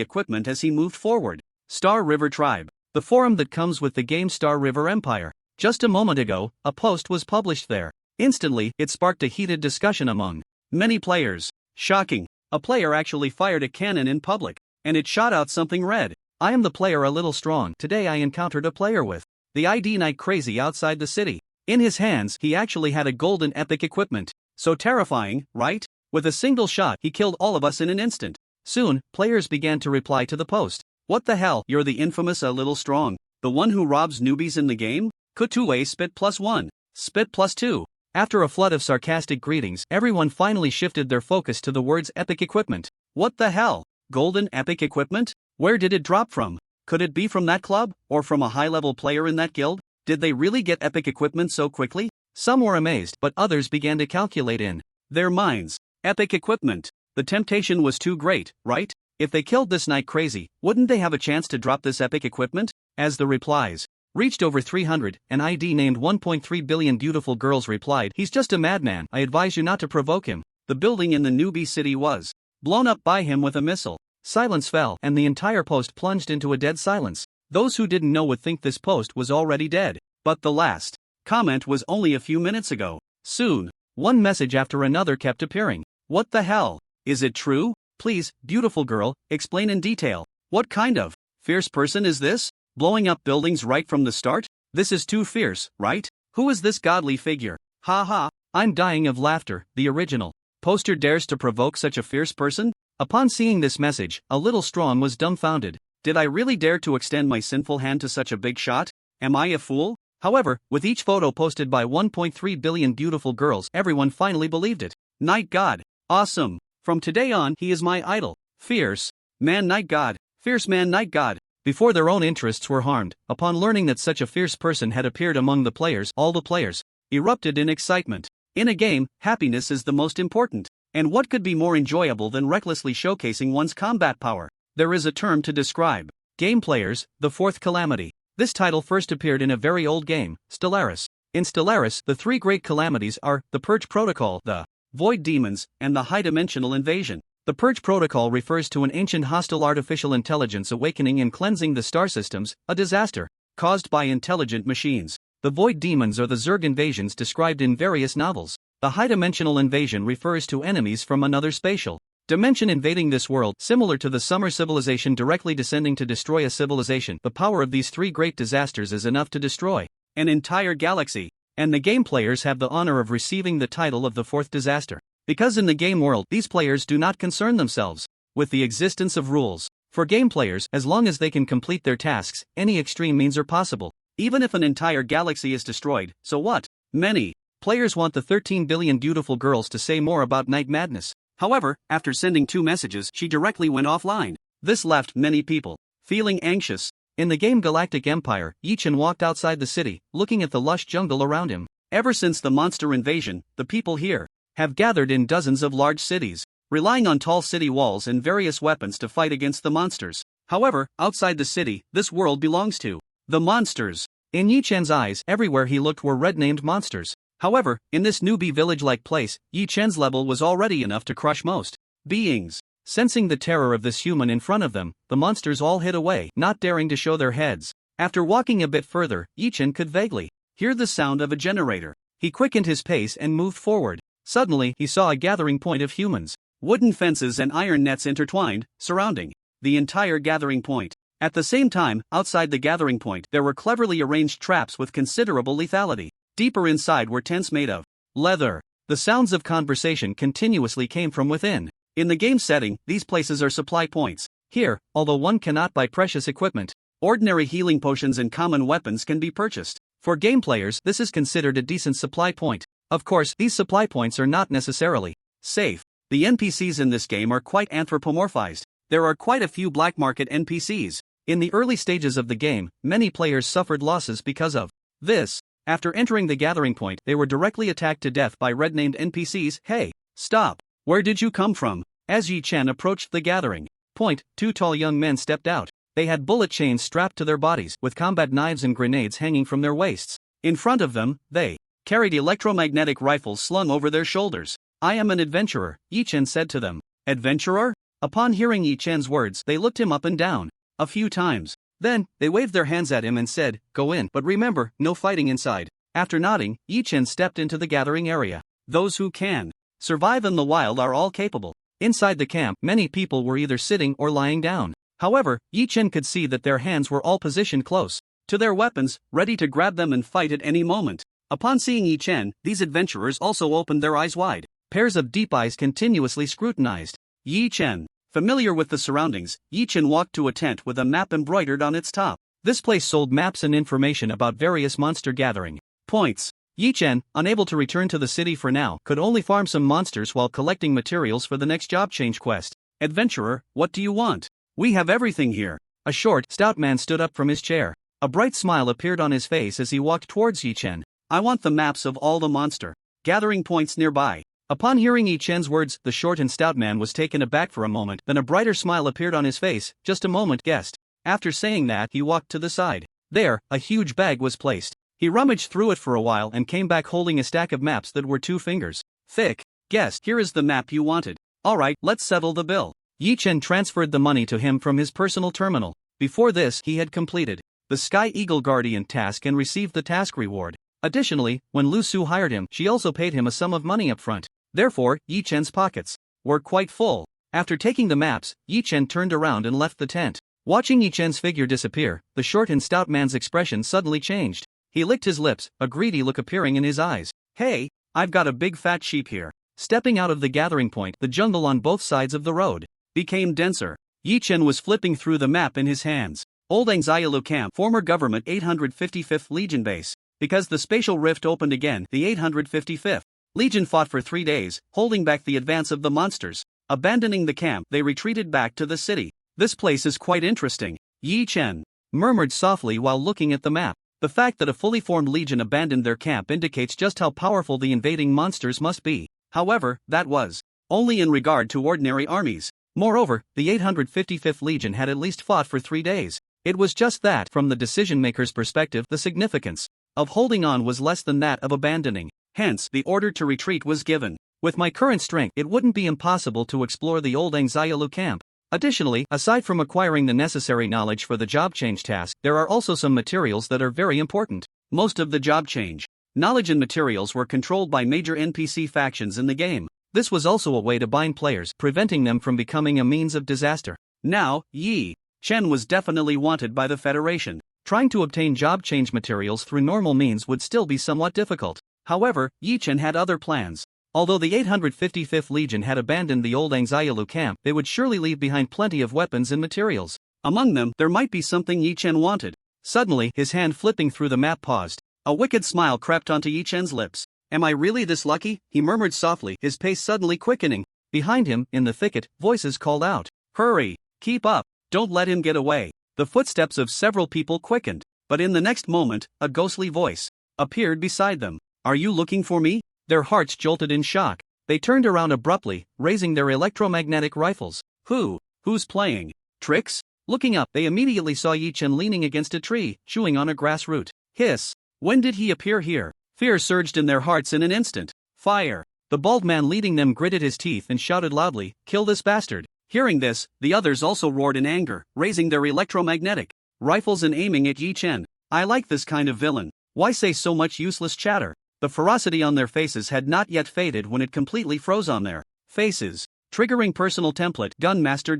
equipment as he moved forward. Star River Tribe, the forum that comes with the game Star River Empire. Just a moment ago, a post was published there. Instantly, it sparked a heated discussion among many players. Shocking. A player actually fired a cannon in public, and it shot out something red. I am the player a little strong. Today I encountered a player with the ID Night Crazy outside the city. In his hands, he actually had a golden epic equipment. So terrifying, right? With a single shot, he killed all of us in an instant. Soon, players began to reply to the post. What the hell? You're the infamous a little strong. The one who robs newbies in the game? Kutue spit +1. Spit +2. After a flood of sarcastic greetings, everyone finally shifted their focus to the words epic equipment. What the hell? Golden epic equipment? Where did it drop from? Could it be from that club, or from a high-level player in that guild? Did they really get epic equipment so quickly? Some were amazed, but others began to calculate in their minds. Epic equipment. The temptation was too great, right? If they killed this night crazy, wouldn't they have a chance to drop this epic equipment? As the replies reached over 300, an ID named 1.3 billion beautiful girls replied, he's just a madman. I advise you not to provoke him. The building in the newbie city was blown up by him with a missile. Silence fell, and the entire post plunged into a dead silence. Those who didn't know would think this post was already dead. But the last comment was only a few minutes ago. Soon, one message after another kept appearing. What the hell? Is it true? Please, beautiful girl, explain in detail. What kind of fierce person is this? Blowing up buildings right from the start? This is too fierce, right? Who is this godly figure? Ha ha, I'm dying of laughter. The original poster dares to provoke such a fierce person? Upon seeing this message, a little strong was dumbfounded. Did I really dare to extend my sinful hand to such a big shot? Am I a fool? However, with each photo posted by 1.3 billion beautiful girls, everyone finally believed it. Night God. Awesome. From today on, he is my idol. Fierce man Night God. Fierce man Night God. Before their own interests were harmed, upon learning that such a fierce person had appeared among the players, all the players erupted in excitement. In a game, happiness is the most important. And what could be more enjoyable than recklessly showcasing one's combat power? There is a term to describe game players, the fourth calamity. This title first appeared in a very old game, Stellaris. In Stellaris, the three great calamities are the Purge Protocol, the Void Demons, and the High Dimensional Invasion. The Purge Protocol refers to an ancient hostile artificial intelligence awakening and cleansing the star systems, a disaster caused by intelligent machines. The Void Demons are the Zerg invasions described in various novels. The high-dimensional invasion refers to enemies from another spatial dimension invading this world, similar to the Summer Civilization directly descending to destroy a civilization. The power of these three great disasters is enough to destroy an entire galaxy, and the game players have the honor of receiving the title of the fourth disaster. Because in the game world, these players do not concern themselves with the existence of rules. For game players, as long as they can complete their tasks, any extreme means are possible. Even if an entire galaxy is destroyed, so what? Many players want the 13 billion beautiful girls to say more about Night Madness. However, after sending 2 messages, she directly went offline. This left many people feeling anxious. In the game Galactic Empire, Yi-Chen walked outside the city, looking at the lush jungle around him. Ever since the monster invasion, the people here have gathered in dozens of large cities, relying on tall city walls and various weapons to fight against the monsters. However, outside the city, this world belongs to the monsters. In Yi-Chen's eyes, everywhere he looked were red-named monsters. However, in this newbie village-like place, Yi-Chen's level was already enough to crush most beings. Sensing the terror of this human in front of them, the monsters all hid away, not daring to show their heads. After walking a bit further, Yi-Chen could vaguely hear the sound of a generator. He quickened his pace and moved forward. Suddenly, he saw a gathering point of humans. Wooden fences and iron nets intertwined, surrounding the entire gathering point. At the same time, outside the gathering point, there were cleverly arranged traps with considerable lethality. Deeper inside were tents made of leather. The sounds of conversation continuously came from within. In the game setting, these places are supply points. Here, although one cannot buy precious equipment, ordinary healing potions and common weapons can be purchased. For game players, this is considered a decent supply point. Of course, these supply points are not necessarily safe. The NPCs in this game are quite anthropomorphized. There are quite a few black market NPCs. In the early stages of the game, many players suffered losses because of this. After entering the gathering point, they were directly attacked to death by red-named NPCs. Hey, stop! Where did you come from? As Yi-Chen approached the gathering point, 2 tall young men stepped out. They had bullet chains strapped to their bodies, with combat knives and grenades hanging from their waists. In front of them, they carried electromagnetic rifles slung over their shoulders. I am an adventurer, Yi-Chen said to them. Adventurer? Upon hearing Yi-Chen's words, they looked him up and down a few times. Then, they waved their hands at him and said, go in, but remember, no fighting inside. After nodding, Yi-Chen stepped into the gathering area. Those who can survive in the wild are all capable. Inside the camp, many people were either sitting or lying down. However, Yi-Chen could see that their hands were all positioned close to their weapons, ready to grab them and fight at any moment. Upon seeing Yi-Chen, these adventurers also opened their eyes wide. Pairs of deep eyes continuously scrutinized Yi-Chen. Familiar with the surroundings, Yi-Chen walked to a tent with a map embroidered on its top. This place sold maps and information about various monster gathering points. Yi-Chen, unable to return to the city for now, could only farm some monsters while collecting materials for the next job change quest. Adventurer, what do you want? We have everything here. A short, stout man stood up from his chair. A bright smile appeared on his face as he walked towards Yi-Chen. I want the maps of all the monster gathering points nearby. Upon hearing Yi-Chen's words, the short and stout man was taken aback for a moment, then a brighter smile appeared on his face. Just a moment, guest. After saying that, he walked to the side. There, a huge bag was placed. He rummaged through it for a while and came back holding a stack of maps that were 2 fingers thick. Guest, here is the map you wanted. Alright, let's settle the bill. Yi-Chen transferred the money to him from his personal terminal. Before this, he had completed the Sky Eagle Guardian task and received the task reward. Additionally, when Lu Su hired him, she also paid him a sum of money up front. Therefore, Yi-Chen's pockets were quite full. After taking the maps, Yi-Chen turned around and left the tent. Watching Yi-Chen's figure disappear, the short and stout man's expression suddenly changed. He licked his lips, a greedy look appearing in his eyes. Hey, I've got a big fat sheep here. Stepping out of the gathering point, the jungle on both sides of the road became denser. Yi-Chen was flipping through the map in his hands. Old Anxialu Camp, former government 855th Legion base. Because the spatial rift opened again, the 855th Legion fought for 3 days, holding back the advance of the monsters. Abandoning the camp, they retreated back to the city. This place is quite interesting, Yi-Chen murmured softly while looking at the map. The fact that a fully formed legion abandoned their camp indicates just how powerful the invading monsters must be. However, that was only in regard to ordinary armies. Moreover, the 855th Legion had at least fought for 3 days. It was just that, from the decision-maker's perspective, the significance of holding on was less than that of abandoning. Hence, the order to retreat was given. With my current strength, it wouldn't be impossible to explore the old Angzialu camp. Additionally, aside from acquiring the necessary knowledge for the job change task, there are also some materials that are very important. Most of the job change knowledge and materials were controlled by major NPC factions in the game. This was also a way to bind players, preventing them from becoming a means of disaster. Now, Yi Chen was definitely wanted by the Federation. Trying to obtain job change materials through normal means would still be somewhat difficult. However, Yi Chen had other plans. Although the 855th Legion had abandoned the old Angzialu camp, they would surely leave behind plenty of weapons and materials. Among them, there might be something Yi Chen wanted. Suddenly, his hand flipping through the map paused. A wicked smile crept onto Yi Chen's lips. "Am I really this lucky?" he murmured softly, his pace suddenly quickening. Behind him, in the thicket, voices called out, "Hurry! Keep up! Don't let him get away!" The footsteps of several people quickened, but in the next moment, a ghostly voice appeared beside them. "Are you looking for me?" Their hearts jolted in shock. They turned around abruptly, raising their electromagnetic rifles. Who's playing tricks? Looking up, they immediately saw Yi Chen leaning against a tree, chewing on a grass root. Hiss! When did he appear here? Fear surged in their hearts in an instant. Fire! The bald man leading them gritted his teeth and shouted loudly, "Kill this bastard!" Hearing this, the others also roared in anger, raising their electromagnetic rifles and aiming at Yi Chen. I like this kind of villain. Why say so much useless chatter? The ferocity on their faces had not yet faded when it completely froze on their faces. Triggering personal template Gunmaster.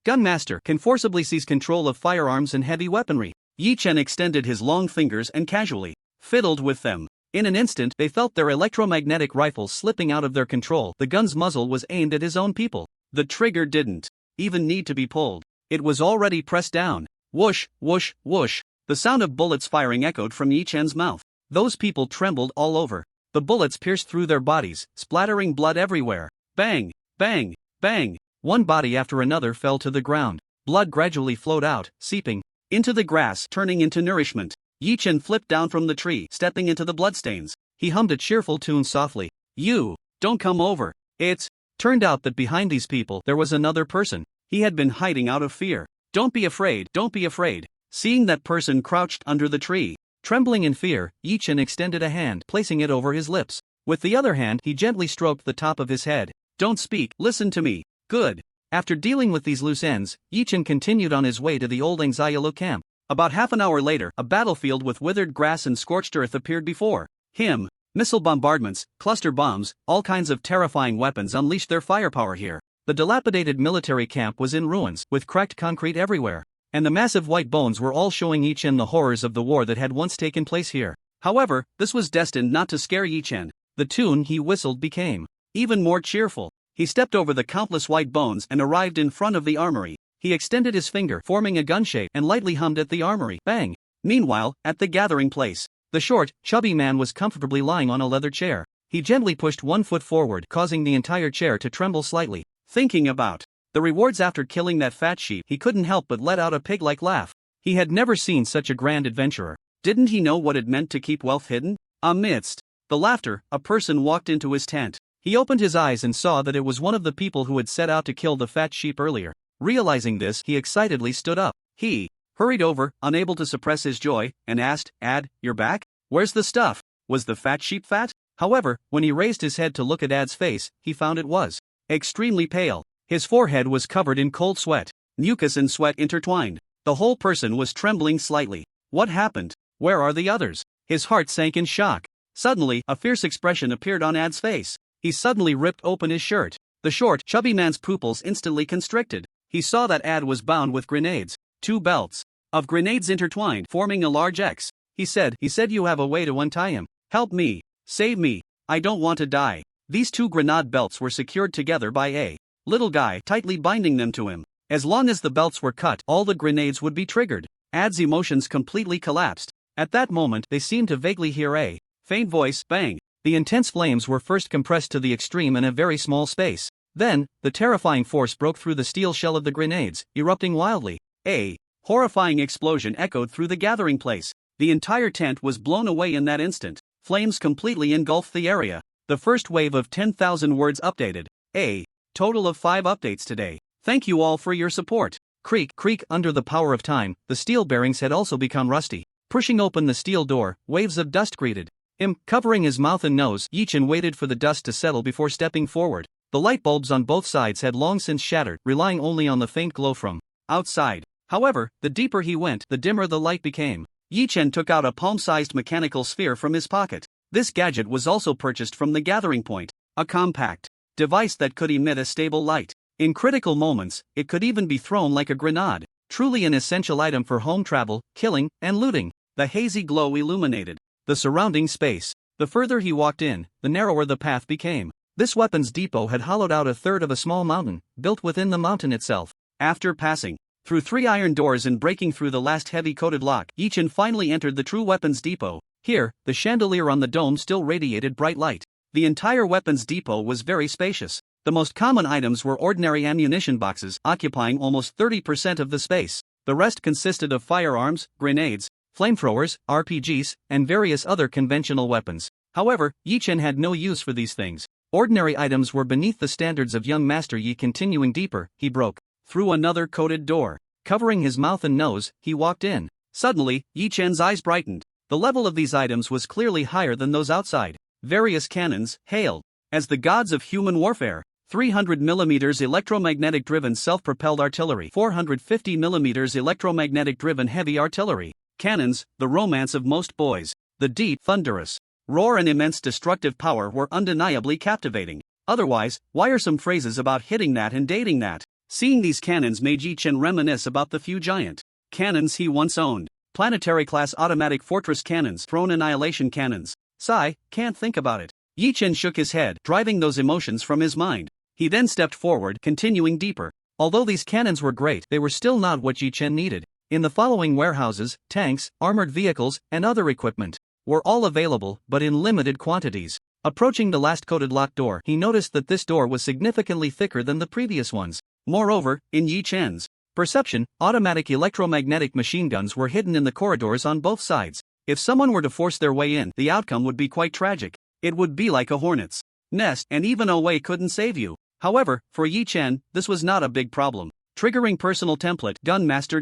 Gunmaster can forcibly seize control of firearms and heavy weaponry. Yi Chen extended his long fingers and casually fiddled with them. In an instant, they felt their electromagnetic rifles slipping out of their control. The gun's muzzle was aimed at his own people. The trigger didn't even need to be pulled. It was already pressed down. Whoosh, whoosh, whoosh. The sound of bullets firing echoed from Yi Chen's mouth. Those people trembled all over. The bullets pierced through their bodies, splattering blood everywhere. Bang, bang, bang. One body after another fell to the ground. Blood gradually flowed out, seeping into the grass, turning into nourishment. Yi Chen flipped down from the tree, stepping into the bloodstains. He hummed a cheerful tune softly. "You, don't come over." It turned out that behind these people there was another person. He had been hiding out of fear. Don't be afraid, don't be afraid." Seeing that person crouched under the tree, trembling in fear, Yi Chen extended a hand, placing it over his lips. With the other hand, he gently stroked the top of his head. "Don't speak, listen to me." Good. After dealing with these loose ends, Yi Chen continued on his way to the old Angzialu camp. About half an hour later, a battlefield with withered grass and scorched earth appeared before him. Missile bombardments, cluster bombs, all kinds of terrifying weapons unleashed their firepower here. The dilapidated military camp was in ruins, with cracked concrete everywhere. And the massive white bones were all showing Yi Chen the horrors of the war that had once taken place here. However, this was destined not to scare Yi Chen. The tune he whistled became even more cheerful. He stepped over the countless white bones and arrived in front of the armory. He extended his finger, forming a gun shape, and lightly hummed at the armory. Bang! Meanwhile, at the gathering place, the short, chubby man was comfortably lying on a leather chair. He gently pushed one foot forward, causing the entire chair to tremble slightly. Thinking about the rewards after killing that fat sheep, he couldn't help but let out a pig-like laugh. He had never seen such a grand adventurer. Didn't he know what it meant to keep wealth hidden? Amidst the laughter, a person walked into his tent. He opened his eyes and saw that it was one of the people who had set out to kill the fat sheep earlier. Realizing this, he excitedly stood up. He hurried over, unable to suppress his joy, and asked, "Ad, you're back? Where's the stuff? Was the fat sheep fat?" However, when he raised his head to look at Ad's face, he found it was extremely pale. His forehead was covered in cold sweat. Mucus and sweat intertwined. The whole person was trembling slightly. What happened? Where are the others? His heart sank in shock. Suddenly, a fierce expression appeared on Ad's face. He suddenly ripped open his shirt. The short, chubby man's pupils instantly constricted. He saw that Ad was bound with grenades. 2 belts of grenades intertwined, forming a large X. He said, "You have a way to untie him. Help me. Save me. I don't want to die." These 2 grenade belts were secured together by a little guy, tightly binding them to him. As long as the belts were cut, all the grenades would be triggered. Ad's emotions completely collapsed. At that moment, they seemed to vaguely hear a faint voice, bang. The intense flames were first compressed to the extreme in a very small space. Then, the terrifying force broke through the steel shell of the grenades, erupting wildly. A horrifying explosion echoed through the gathering place. The entire tent was blown away in that instant. Flames completely engulfed the area. The first wave of 10,000 words updated. A total of 5 updates today. Thank you all for your support. Creak, creak. Under the power of time, the steel bearings had also become rusty. Pushing open the steel door, waves of dust greeted Covering his mouth and nose, Yi-Chen waited for the dust to settle before stepping forward. The light bulbs on both sides had long since shattered, relying only on the faint glow from outside. However, the deeper he went, the dimmer the light became. Yi-Chen took out a palm-sized mechanical sphere from his pocket. This gadget was also purchased from the Gathering Point, a compact device that could emit a stable light. In critical moments, it could even be thrown like a grenade. Truly an essential item for home travel, killing, and looting. The hazy glow illuminated the surrounding space. The further he walked in, the narrower the path became. This weapons depot had hollowed out a third of a small mountain, built within the mountain itself. After passing through 3 iron doors and breaking through the last heavy-coated lock, Yi-Chen finally entered the true weapons depot. Here, the chandelier on the dome still radiated bright light. The entire weapons depot was very spacious. The most common items were ordinary ammunition boxes, occupying almost 30% of the space. The rest consisted of firearms, grenades, flamethrowers, RPGs, and various other conventional weapons. However, Yi-Chen had no use for these things. Ordinary items were beneath the standards of young Master Yi. Continuing deeper, he broke through another coated door. Covering his mouth and nose, he walked in. Suddenly, Yi-Chen's eyes brightened. The level of these items was clearly higher than those outside. Various cannons, hailed as the gods of human warfare. 300mm electromagnetic-driven self-propelled artillery, 450mm electromagnetic-driven heavy artillery, cannons, the romance of most boys. The deep, thunderous roar and immense destructive power were undeniably captivating. Otherwise, why are some phrases about hitting that and dating that? Seeing these cannons made Yi-Chen reminisce about the few giant cannons he once owned. Planetary-class automatic fortress cannons, throne annihilation cannons. Sigh, can't think about it. Yi-Chen shook his head, driving those emotions from his mind. He then stepped forward, continuing deeper. Although these cannons were great, they were still not what Yi-Chen needed. In the following warehouses, tanks, armored vehicles, and other equipment were all available, but in limited quantities. Approaching the last coated locked door, he noticed that this door was significantly thicker than the previous ones. Moreover, in Yi-Chen's perception, automatic electromagnetic machine guns were hidden in the corridors on both sides. If someone were to force their way in, the outcome would be quite tragic. It would be like a hornet's nest, and even Owe couldn't save you. However, for Yi-Chen, this was not a big problem. Triggering personal template, Gunmaster.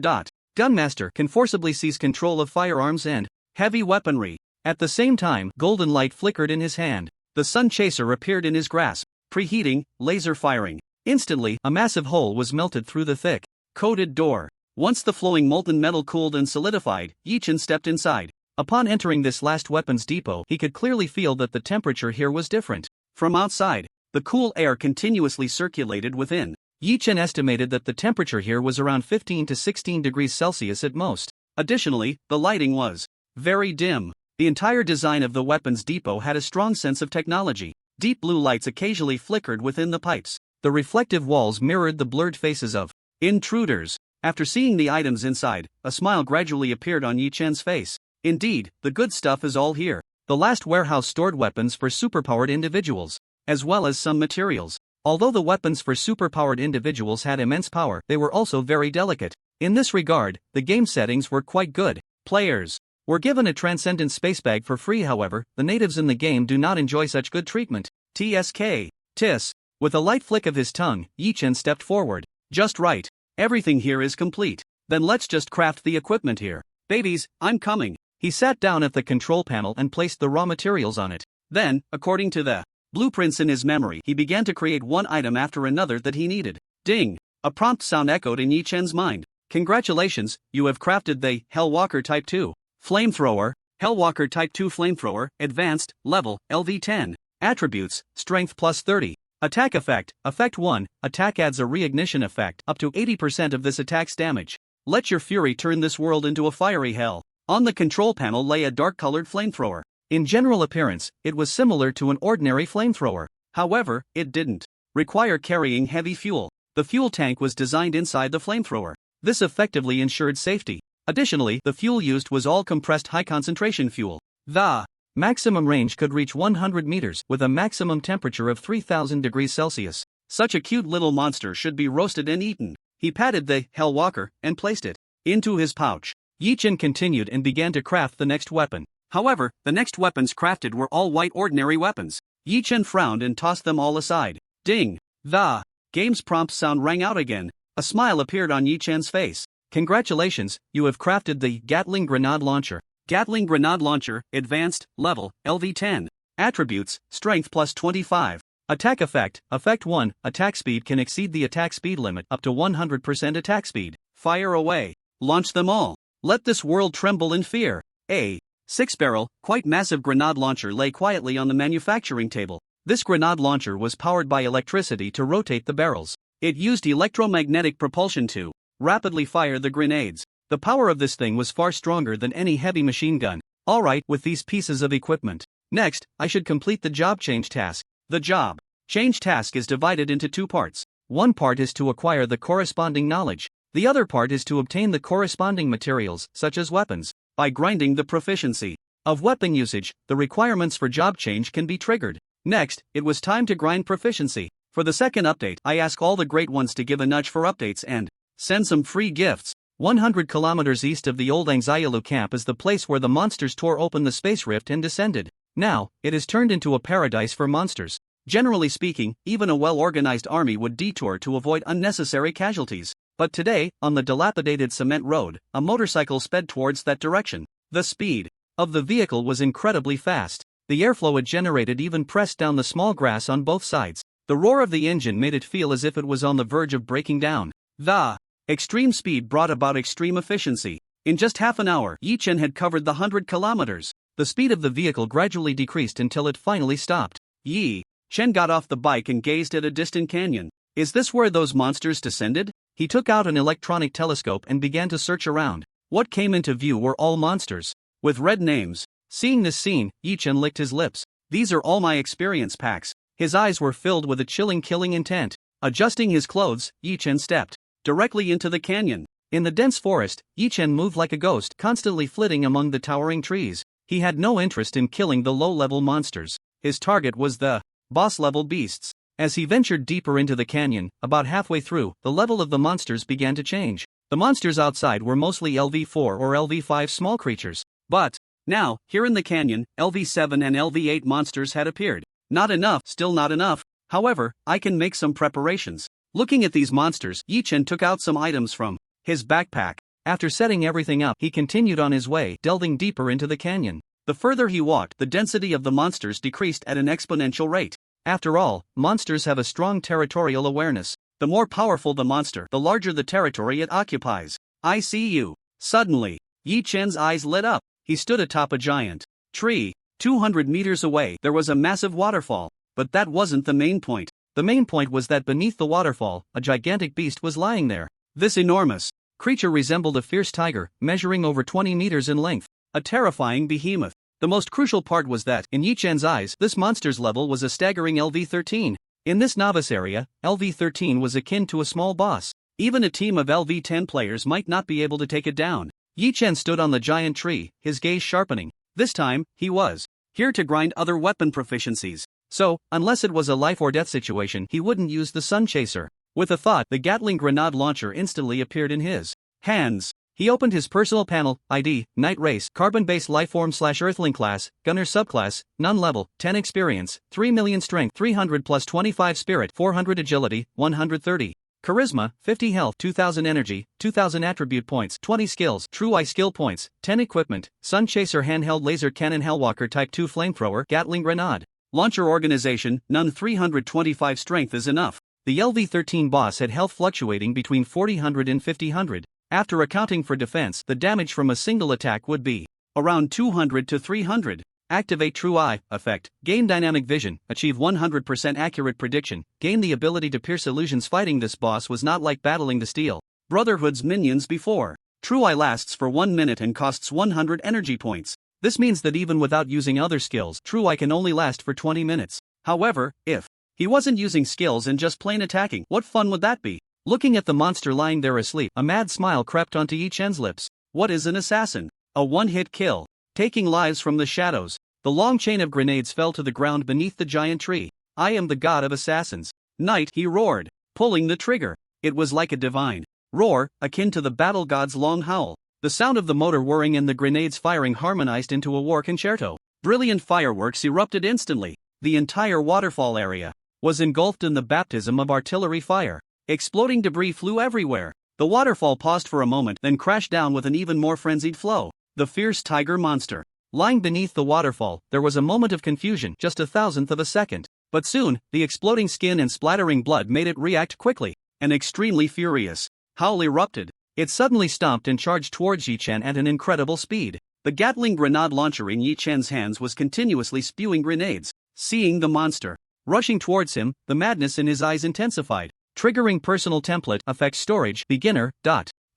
Gunmaster can forcibly seize control of firearms and heavy weaponry. At the same time, golden light flickered in his hand. The sun chaser appeared in his grasp. Preheating, laser firing. Instantly, a massive hole was melted through the thick, coated door. Once the flowing molten metal cooled and solidified, Yi-Chen stepped inside. Upon entering this last weapons depot, he could clearly feel that the temperature here was different from outside. The cool air continuously circulated within. Yi-Chen estimated that the temperature here was around 15 to 16 degrees Celsius at most. Additionally, the lighting was very dim. The entire design of the weapons depot had a strong sense of technology. Deep blue lights occasionally flickered within the pipes. The reflective walls mirrored the blurred faces of intruders. After seeing the items inside, a smile gradually appeared on Yi-Chen's face. Indeed, the good stuff is all here. The last warehouse stored weapons for superpowered individuals, as well as some materials. Although the weapons for superpowered individuals had immense power, they were also very delicate. In this regard, the game settings were quite good. Players were given a transcendent space bag for free. However, the natives in the game do not enjoy such good treatment. TSK. TIS. With a light flick of his tongue, Yi-Chen stepped forward. Just right. Everything here is complete. Then let's just craft the equipment here. Babies, I'm coming. He sat down at the control panel and placed the raw materials on it. Then, according to the blueprints in his memory, he began to create one item after another that he needed. Ding! A prompt sound echoed in Yi-Chen's mind. Congratulations, you have crafted the Hellwalker Type 2 Flamethrower. Hellwalker Type 2 Flamethrower, Advanced, Level, LV10. Attributes, Strength plus 30. Attack effect, Effect 1, attack adds a reignition effect, up to 80% of this attack's damage. Let your fury turn this world into a fiery hell. On the control panel lay a dark-colored flamethrower. In general appearance, it was similar to an ordinary flamethrower. However, it didn't require carrying heavy fuel. The fuel tank was designed inside the flamethrower. This effectively ensured safety. Additionally, the fuel used was all compressed high-concentration fuel. The maximum range could reach 100 meters, with a maximum temperature of 3000 degrees Celsius. Such a cute little monster should be roasted and eaten. He patted the Hellwalker and placed it into his pouch. Yi-Chen continued and began to craft the next weapon. However, the next weapons crafted were all white ordinary weapons. Yi-Chen frowned and tossed them all aside. Ding! The game's prompt sound rang out again. A smile appeared on Yi-Chen's face. Congratulations, you have crafted the Gatling grenade launcher. Gatling Grenade Launcher, Advanced, Level, LV10. Attributes, Strength plus 25. Attack Effect, Effect 1, Attack Speed can exceed the attack speed limit up to 100% attack speed. Fire away. Launch them all. Let this world tremble in fear. A 6-barrel, quite massive grenade launcher lay quietly on the manufacturing table. This grenade launcher was powered by electricity to rotate the barrels. It used electromagnetic propulsion to rapidly fire the grenades. The power of this thing was far stronger than any heavy machine gun. Alright, with these pieces of equipment. Next, I should complete the job change task. The job change task is divided into two parts. One part is to acquire the corresponding knowledge. The other part is to obtain the corresponding materials, such as weapons. By grinding the proficiency of weapon usage, the requirements for job change can be triggered. Next, it was time to grind proficiency. For the second update, I ask all the great ones to give a nudge for updates and send some free gifts. 100 kilometers east of the old Angzialu camp is the place where the monsters tore open the space rift and descended. Now, it has turned into a paradise for monsters. Generally speaking, even a well-organized army would detour to avoid unnecessary casualties. But today, on the dilapidated cement road, a motorcycle sped towards that direction. The speed of the vehicle was incredibly fast. The airflow it generated even pressed down the small grass on both sides. The roar of the engine made it feel as if it was on the verge of breaking down. The extreme speed brought about extreme efficiency. In just half an hour, Yi Chen had covered the 100 kilometers. The speed of the vehicle gradually decreased until it finally stopped. Yi Chen got off the bike and gazed at a distant canyon. Is this where those monsters descended? He took out an electronic telescope and began to search around. What came into view were all monsters with red names. Seeing this scene, Yi Chen licked his lips. These are all my experience packs. His eyes were filled with a chilling killing intent. Adjusting his clothes, Yi Chen stepped directly into the canyon. In the dense forest, Yi Chen moved like a ghost, constantly flitting among the towering trees. He had no interest in killing the low-level monsters. His target was the boss-level beasts. As he ventured deeper into the canyon, about halfway through, the level of the monsters began to change. The monsters outside were mostly LV4 or LV5 small creatures. But now, here in the canyon, LV7 and LV8 monsters had appeared. Not enough, still not enough. However, I can make some preparations. Looking at these monsters, Yi Chen took out some items from his backpack. After setting everything up, he continued on his way, delving deeper into the canyon. The further he walked, the density of the monsters decreased at an exponential rate. After all, monsters have a strong territorial awareness. The more powerful the monster, the larger the territory it occupies. I see you. Suddenly, Yi Chen's eyes lit up. He stood atop a giant tree. 200 meters away, there was a massive waterfall. But that wasn't the main point. The main point was that beneath the waterfall, a gigantic beast was lying there. This enormous creature resembled a fierce tiger, measuring over 20 meters in length. A terrifying behemoth. The most crucial part was that, in Yi Chen's eyes, this monster's level was a staggering LV13. In this novice area, LV13 was akin to a small boss. Even a team of LV10 players might not be able to take it down. Yi Chen stood on the giant tree, his gaze sharpening. This time, he was here to grind other weapon proficiencies. So, unless it was a life-or-death situation, he wouldn't use the Sun Chaser. With a thought, the Gatling grenade launcher instantly appeared in his hands. He opened his personal panel, ID, Night Race, Carbon-based Lifeform/Earthling class, Gunner subclass, None level, 10 experience, 3 million strength, 300 plus 25 spirit, 400 agility, 130 charisma, 50 health, 2000 energy, 2000 attribute points, 20 skills, True Eye skill points, 10 equipment, Sun Chaser handheld laser cannon, Hellwalker type 2 flamethrower, Gatling grenade launcher organization, None 325 strength is enough. The LV13 boss had health fluctuating between 4000 and 5000. After accounting for defense, the damage from a single attack would be around 200 to 300. Activate True Eye effect. Gain dynamic vision. Achieve 100% accurate prediction. Gain the ability to pierce illusions. Fighting this boss was not like battling the Steel Brotherhood's minions before. True Eye lasts for 1 minute and costs 100 energy points. This means that even without using other skills, True Eye can only last for 20 minutes. However, if he wasn't using skills and just plain attacking, what fun would that be? Looking at the monster lying there asleep, a mad smile crept onto Yi Chen's lips. What is an assassin? A one-hit kill. Taking lives from the shadows. The long chain of grenades fell to the ground beneath the giant tree. I am the god of assassins. Knight, he roared, pulling the trigger. It was like a divine roar, akin to the battle god's long howl. The sound of the motor whirring and the grenades firing harmonized into a war concerto. Brilliant fireworks erupted instantly. The entire waterfall area was engulfed in the baptism of artillery fire. Exploding debris flew everywhere. The waterfall paused for a moment, then crashed down with an even more frenzied flow. the fierce tiger monster. Lying beneath the waterfall, there was a moment of confusion, just a thousandth of a second. But soon, the exploding skin and splattering blood made it react quickly. An extremely furious howl erupted. It suddenly stomped and charged towards Yi Chen at an incredible speed. The Gatling grenade launcher in Yi Chen's hands was continuously spewing grenades. Seeing the monster rushing towards him, the madness in his eyes intensified. Triggering personal template effect storage beginner.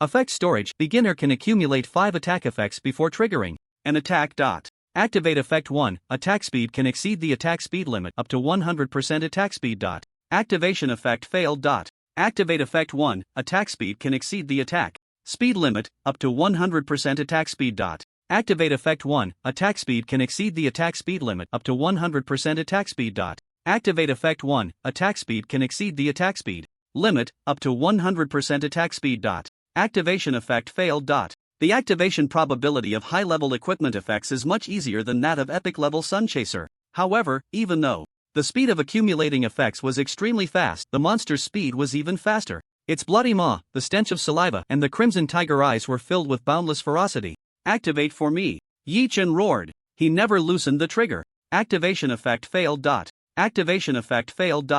Effect storage beginner can accumulate 5 attack effects before triggering an attack. Activate effect 1. Attack speed can exceed the attack speed limit up to 100% attack speed. Activation effect failed. Activate effect 1. Attack speed can exceed the attack speed limit up to 100% attack speed. Activate effect 1. Attack speed can exceed the attack speed limit up to 100% attack speed. Activate effect 1. Attack speed can exceed the attack speed limit up to 100% attack speed. Activation effect failed. The activation probability of high-level equipment effects is much easier than that of epic-level Sun Chaser. However, even though the speed of accumulating effects was extremely fast, the monster's speed was even faster. Its bloody maw, the stench of saliva, and the crimson tiger eyes were filled with boundless ferocity. Activate for me. Yi Chen roared. He never loosened the trigger. Activation effect failed. Activation effect failed.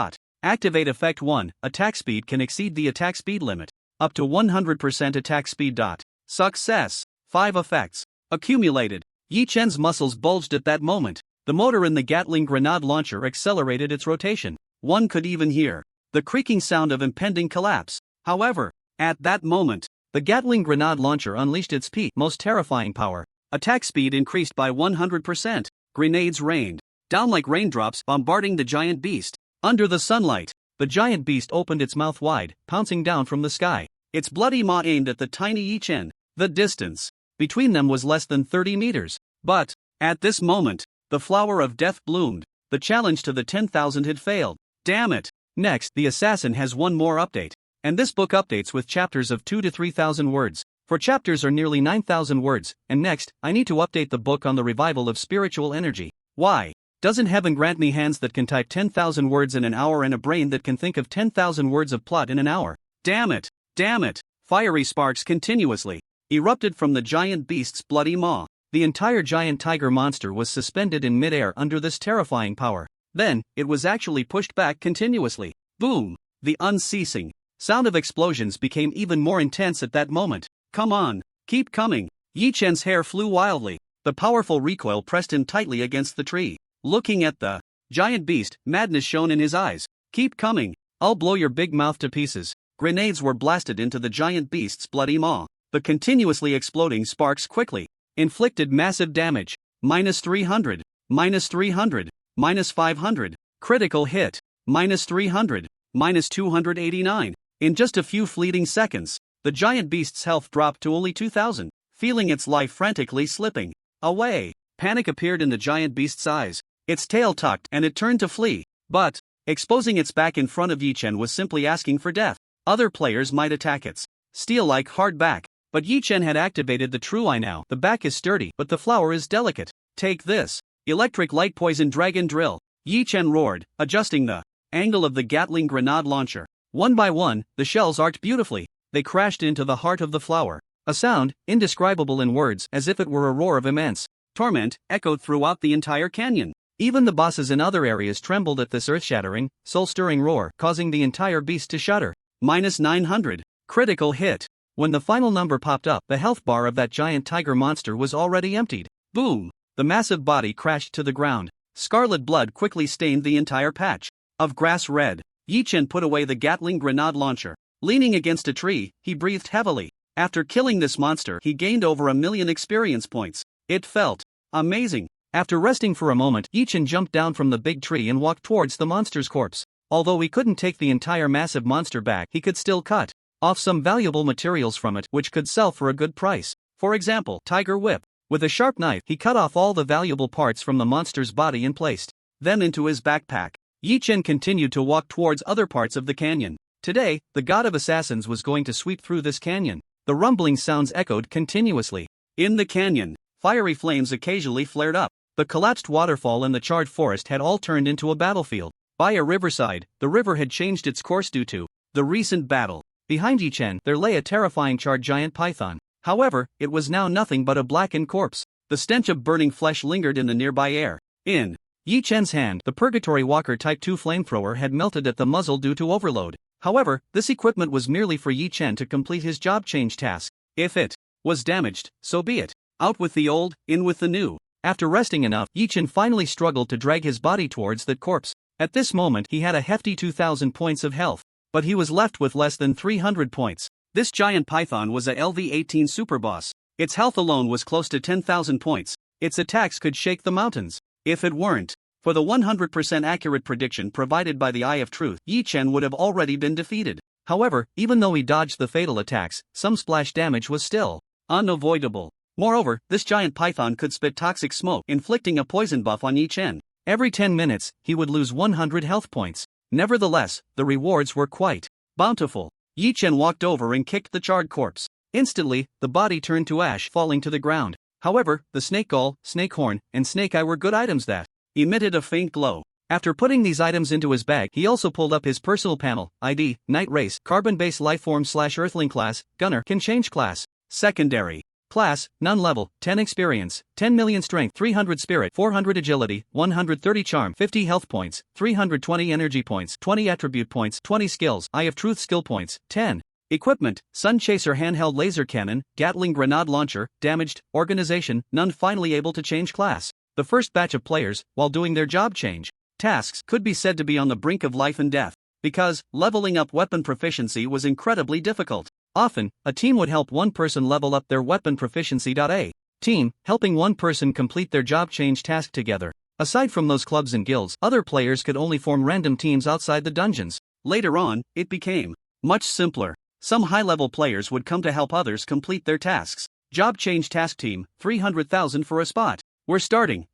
Activate effect 1. Attack speed can exceed the attack speed limit up to 100% attack speed. Success. 5 effects accumulated. Yi Chen's muscles bulged at that moment. The motor in the Gatling grenade launcher accelerated its rotation. One could even hear the creaking sound of impending collapse. However, at that moment, the Gatling grenade launcher unleashed its peak, most terrifying power. Attack speed increased by 100%. Grenades rained down like raindrops, bombarding the giant beast. Under the sunlight, the giant beast opened its mouth wide, pouncing down from the sky. Its bloody maw aimed at the tiny Yi Chen. The distance between them was less than 30 meters. But, at this moment, the flower of death bloomed. The challenge to the 10,000 had failed. Damn it! Next, the assassin has one more update. And this book updates with chapters of 2 to 3,000 words. For chapters are nearly 9,000 words. And next, I need to update the book on the revival of spiritual energy. Why? Doesn't heaven grant me hands that can type 10,000 words in an hour and a brain that can think of 10,000 words of plot in an hour? Damn it! Damn it! Fiery sparks continuously erupted from the giant beast's bloody maw. The entire giant tiger monster was suspended in midair under this terrifying power. Then, it was actually pushed back continuously. Boom! The unceasing sound of explosions became even more intense at that moment. Come on, keep coming. Yi Chen's hair flew wildly. The powerful recoil pressed him tightly against the tree. Looking at the giant beast, madness shone in his eyes. Keep coming. I'll blow your big mouth to pieces. Grenades were blasted into the giant beast's bloody maw. The continuously exploding sparks quickly inflicted massive damage. -300, -300, -500. Critical hit. -300, -289. In just a few fleeting seconds, the giant beast's health dropped to only 2,000. Feeling its life frantically slipping away, panic appeared in the giant beast's eyes. Its tail tucked and it turned to flee. But, exposing its back in front of Yi Chen was simply asking for death. Other players might attack its steel-like hard back. But Yi Chen had activated the true eye now. The back is sturdy, but the flower is delicate. Take this. Electric light poison dragon drill. Yi Chen roared, adjusting the angle of the Gatling grenade launcher. One by one, the shells arced beautifully. They crashed into the heart of the flower. A sound, indescribable in words, as if it were a roar of immense torment, echoed throughout the entire canyon. Even the bosses in other areas trembled at this earth-shattering, soul-stirring roar, causing the entire beast to shudder. -900. Critical hit. When the final number popped up, the health bar of that giant tiger monster was already emptied. Boom! The massive body crashed to the ground. Scarlet blood quickly stained the entire patch of grass red. Yi Chen put away the Gatling grenade launcher. Leaning against a tree, he breathed heavily. After killing this monster, he gained over 1,000,000 experience points. It felt amazing. After resting for a moment, Yi Chen jumped down from the big tree and walked towards the monster's corpse. Although he couldn't take the entire massive monster back, he could still cut off some valuable materials from it which could sell for a good price. For example, Tiger Whip. With a sharp knife, he cut off all the valuable parts from the monster's body and placed them into his backpack. Yi Chen continued to walk towards other parts of the canyon. Today, the god of assassins was going to sweep through this canyon. The rumbling sounds echoed continuously. In the canyon, fiery flames occasionally flared up. The collapsed waterfall and the charred forest had all turned into a battlefield. By a riverside, the river had changed its course due to the recent battle. Behind Yi Chen, there lay a terrifying charred giant python. However, it was now nothing but a blackened corpse. The stench of burning flesh lingered in the nearby air. In Yi Chen's hand, the Purgatory Walker Type 2 flamethrower had melted at the muzzle due to overload. However, this equipment was merely for Yi Chen to complete his job change task. If it was damaged, so be it. Out with the old, in with the new. After resting enough, Yi Chen finally struggled to drag his body towards that corpse. At this moment he had a hefty 2,000 points of health. But he was left with less than 300 points. This giant python was a LV-18 superboss. Its health alone was close to 10,000 points. Its attacks could shake the mountains. If it weren't for the 100% accurate prediction provided by the Eye of Truth, Yi Chen would have already been defeated. However, even though he dodged the fatal attacks, some splash damage was still unavoidable. Moreover, this giant python could spit toxic smoke, inflicting a poison buff on Yi Chen. Every 10 minutes, he would lose 100 health points. Nevertheless, the rewards were quite bountiful. Yi Chen walked over and kicked the charred corpse. Instantly, the body turned to ash, falling to the ground. However, the snake gall, snake horn, and snake eye were good items that emitted a faint glow. After putting these items into his bag, he also pulled up his personal panel, ID, Night Race, Carbon-based Lifeform / Earthling class, Gunner, can change class. Secondary class, none level, 10 experience, 10 million strength, 300 spirit, 400 agility, 130 charm, 50 health points, 320 energy points, 20 attribute points, 20 skills, Eye of Truth skill points, 10. Equipment, Sun Chaser handheld laser cannon, Gatling grenade launcher, damaged, organization, none finally able to change class. The first batch of players, while doing their job change tasks, could be said to be on the brink of life and death, because leveling up weapon proficiency was incredibly difficult. Often, a team would help one person level up their weapon proficiency. A team, helping one person complete their job change task together. Aside from those clubs and guilds, other players could only form random teams outside the dungeons. Later on, it became much simpler. Some high-level players would come to help others complete their tasks. Job change task team, 300,000 for a spot. We're starting.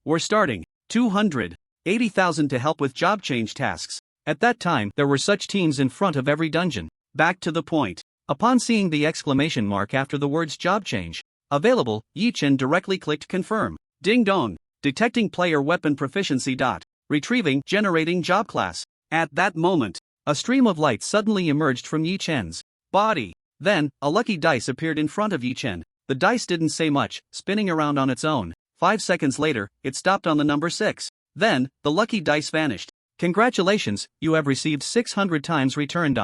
280,000 to help with job change tasks. At that time, there were such teams in front of every dungeon. Back to the point. Upon seeing the exclamation mark after the words job change available, Yi Chen directly clicked confirm. Ding dong. Detecting player weapon proficiency. Retrieving, generating job class. At that moment, a stream of light suddenly emerged from Yi Chen's body. Then, a lucky dice appeared in front of Yi Chen. The dice didn't say much, spinning around on its own. 5 seconds later, it stopped on the number 6. Then, the lucky dice vanished. Congratulations, you have received 600 times return.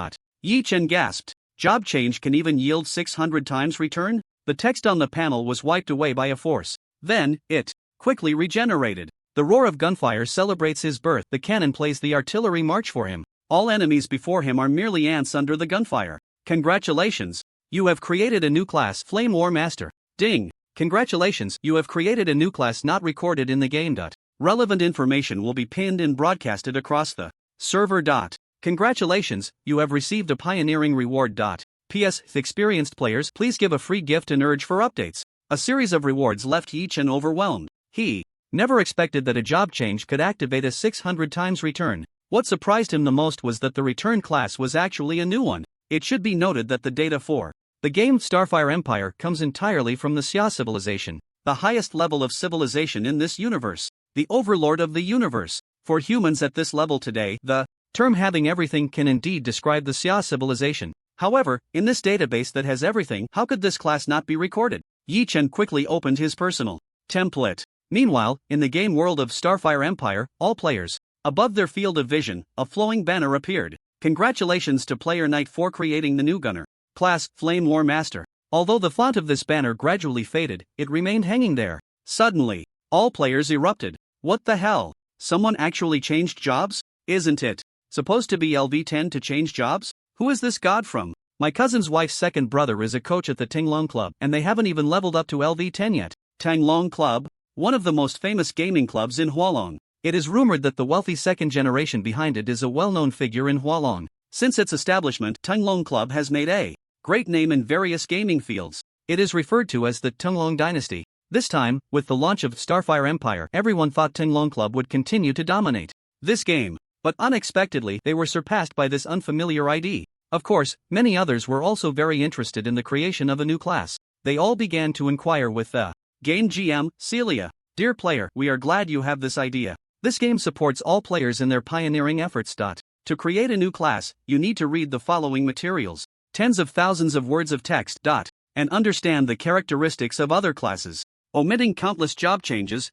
Yi Chen gasped. Job change can even yield 600 times return? The text on the panel was wiped away by a force. Then, it quickly regenerated. The roar of gunfire celebrates his birth. The cannon plays the artillery march for him. All enemies before him are merely ants under the gunfire. Congratulations. You have created a new class, Flame War Master. Ding. Congratulations, you have created a new class not recorded in the game. Relevant information will be pinned and broadcasted across the server. Congratulations, you have received a pioneering reward. P.S. Experienced players, please give a free gift and urge for updates. A series of rewards left Yi Chen overwhelmed. He never expected that a job change could activate a 600 times return. What surprised him the most was that the return class was actually a new one. It should be noted that the data for the game Starfire Empire comes entirely from the Xia civilization, the highest level of civilization in this universe, the overlord of the universe. For humans at this level today, the term having everything can indeed describe the Xia civilization. However, in this database that has everything, how could this class not be recorded? Yi Chen quickly opened his personal template. Meanwhile, in the game world of Starfire Empire, all players, above their field of vision, a flowing banner appeared. Congratulations to Player Knight for creating the new gunner class, Flame War Master. Although the font of this banner gradually faded, it remained hanging there. Suddenly, all players erupted. What the hell? Someone actually changed jobs? Isn't it supposed to be LV10 to change jobs? Who is this god from? My cousin's wife's second brother is a coach at the Tinglong Club, and they haven't even leveled up to LV10 yet. Tinglong Club? One of the most famous gaming clubs in Hualong. It is rumored that the wealthy second generation behind it is a well-known figure in Hualong. Since its establishment, Tinglong Club has made a great name in various gaming fields. It is referred to as the Tinglong Dynasty. This time, with the launch of Starfire Empire, everyone thought Tinglong Club would continue to dominate this game. But unexpectedly, they were surpassed by this unfamiliar ID. Of course, many others were also very interested in the creation of a new class. They all began to inquire with the game GM, Celia. Dear player, we are glad you have this idea. This game supports all players in their pioneering efforts. To create a new class, you need to read the following materials. Tens of thousands of words of text. and understand the characteristics of other classes, omitting countless job changes.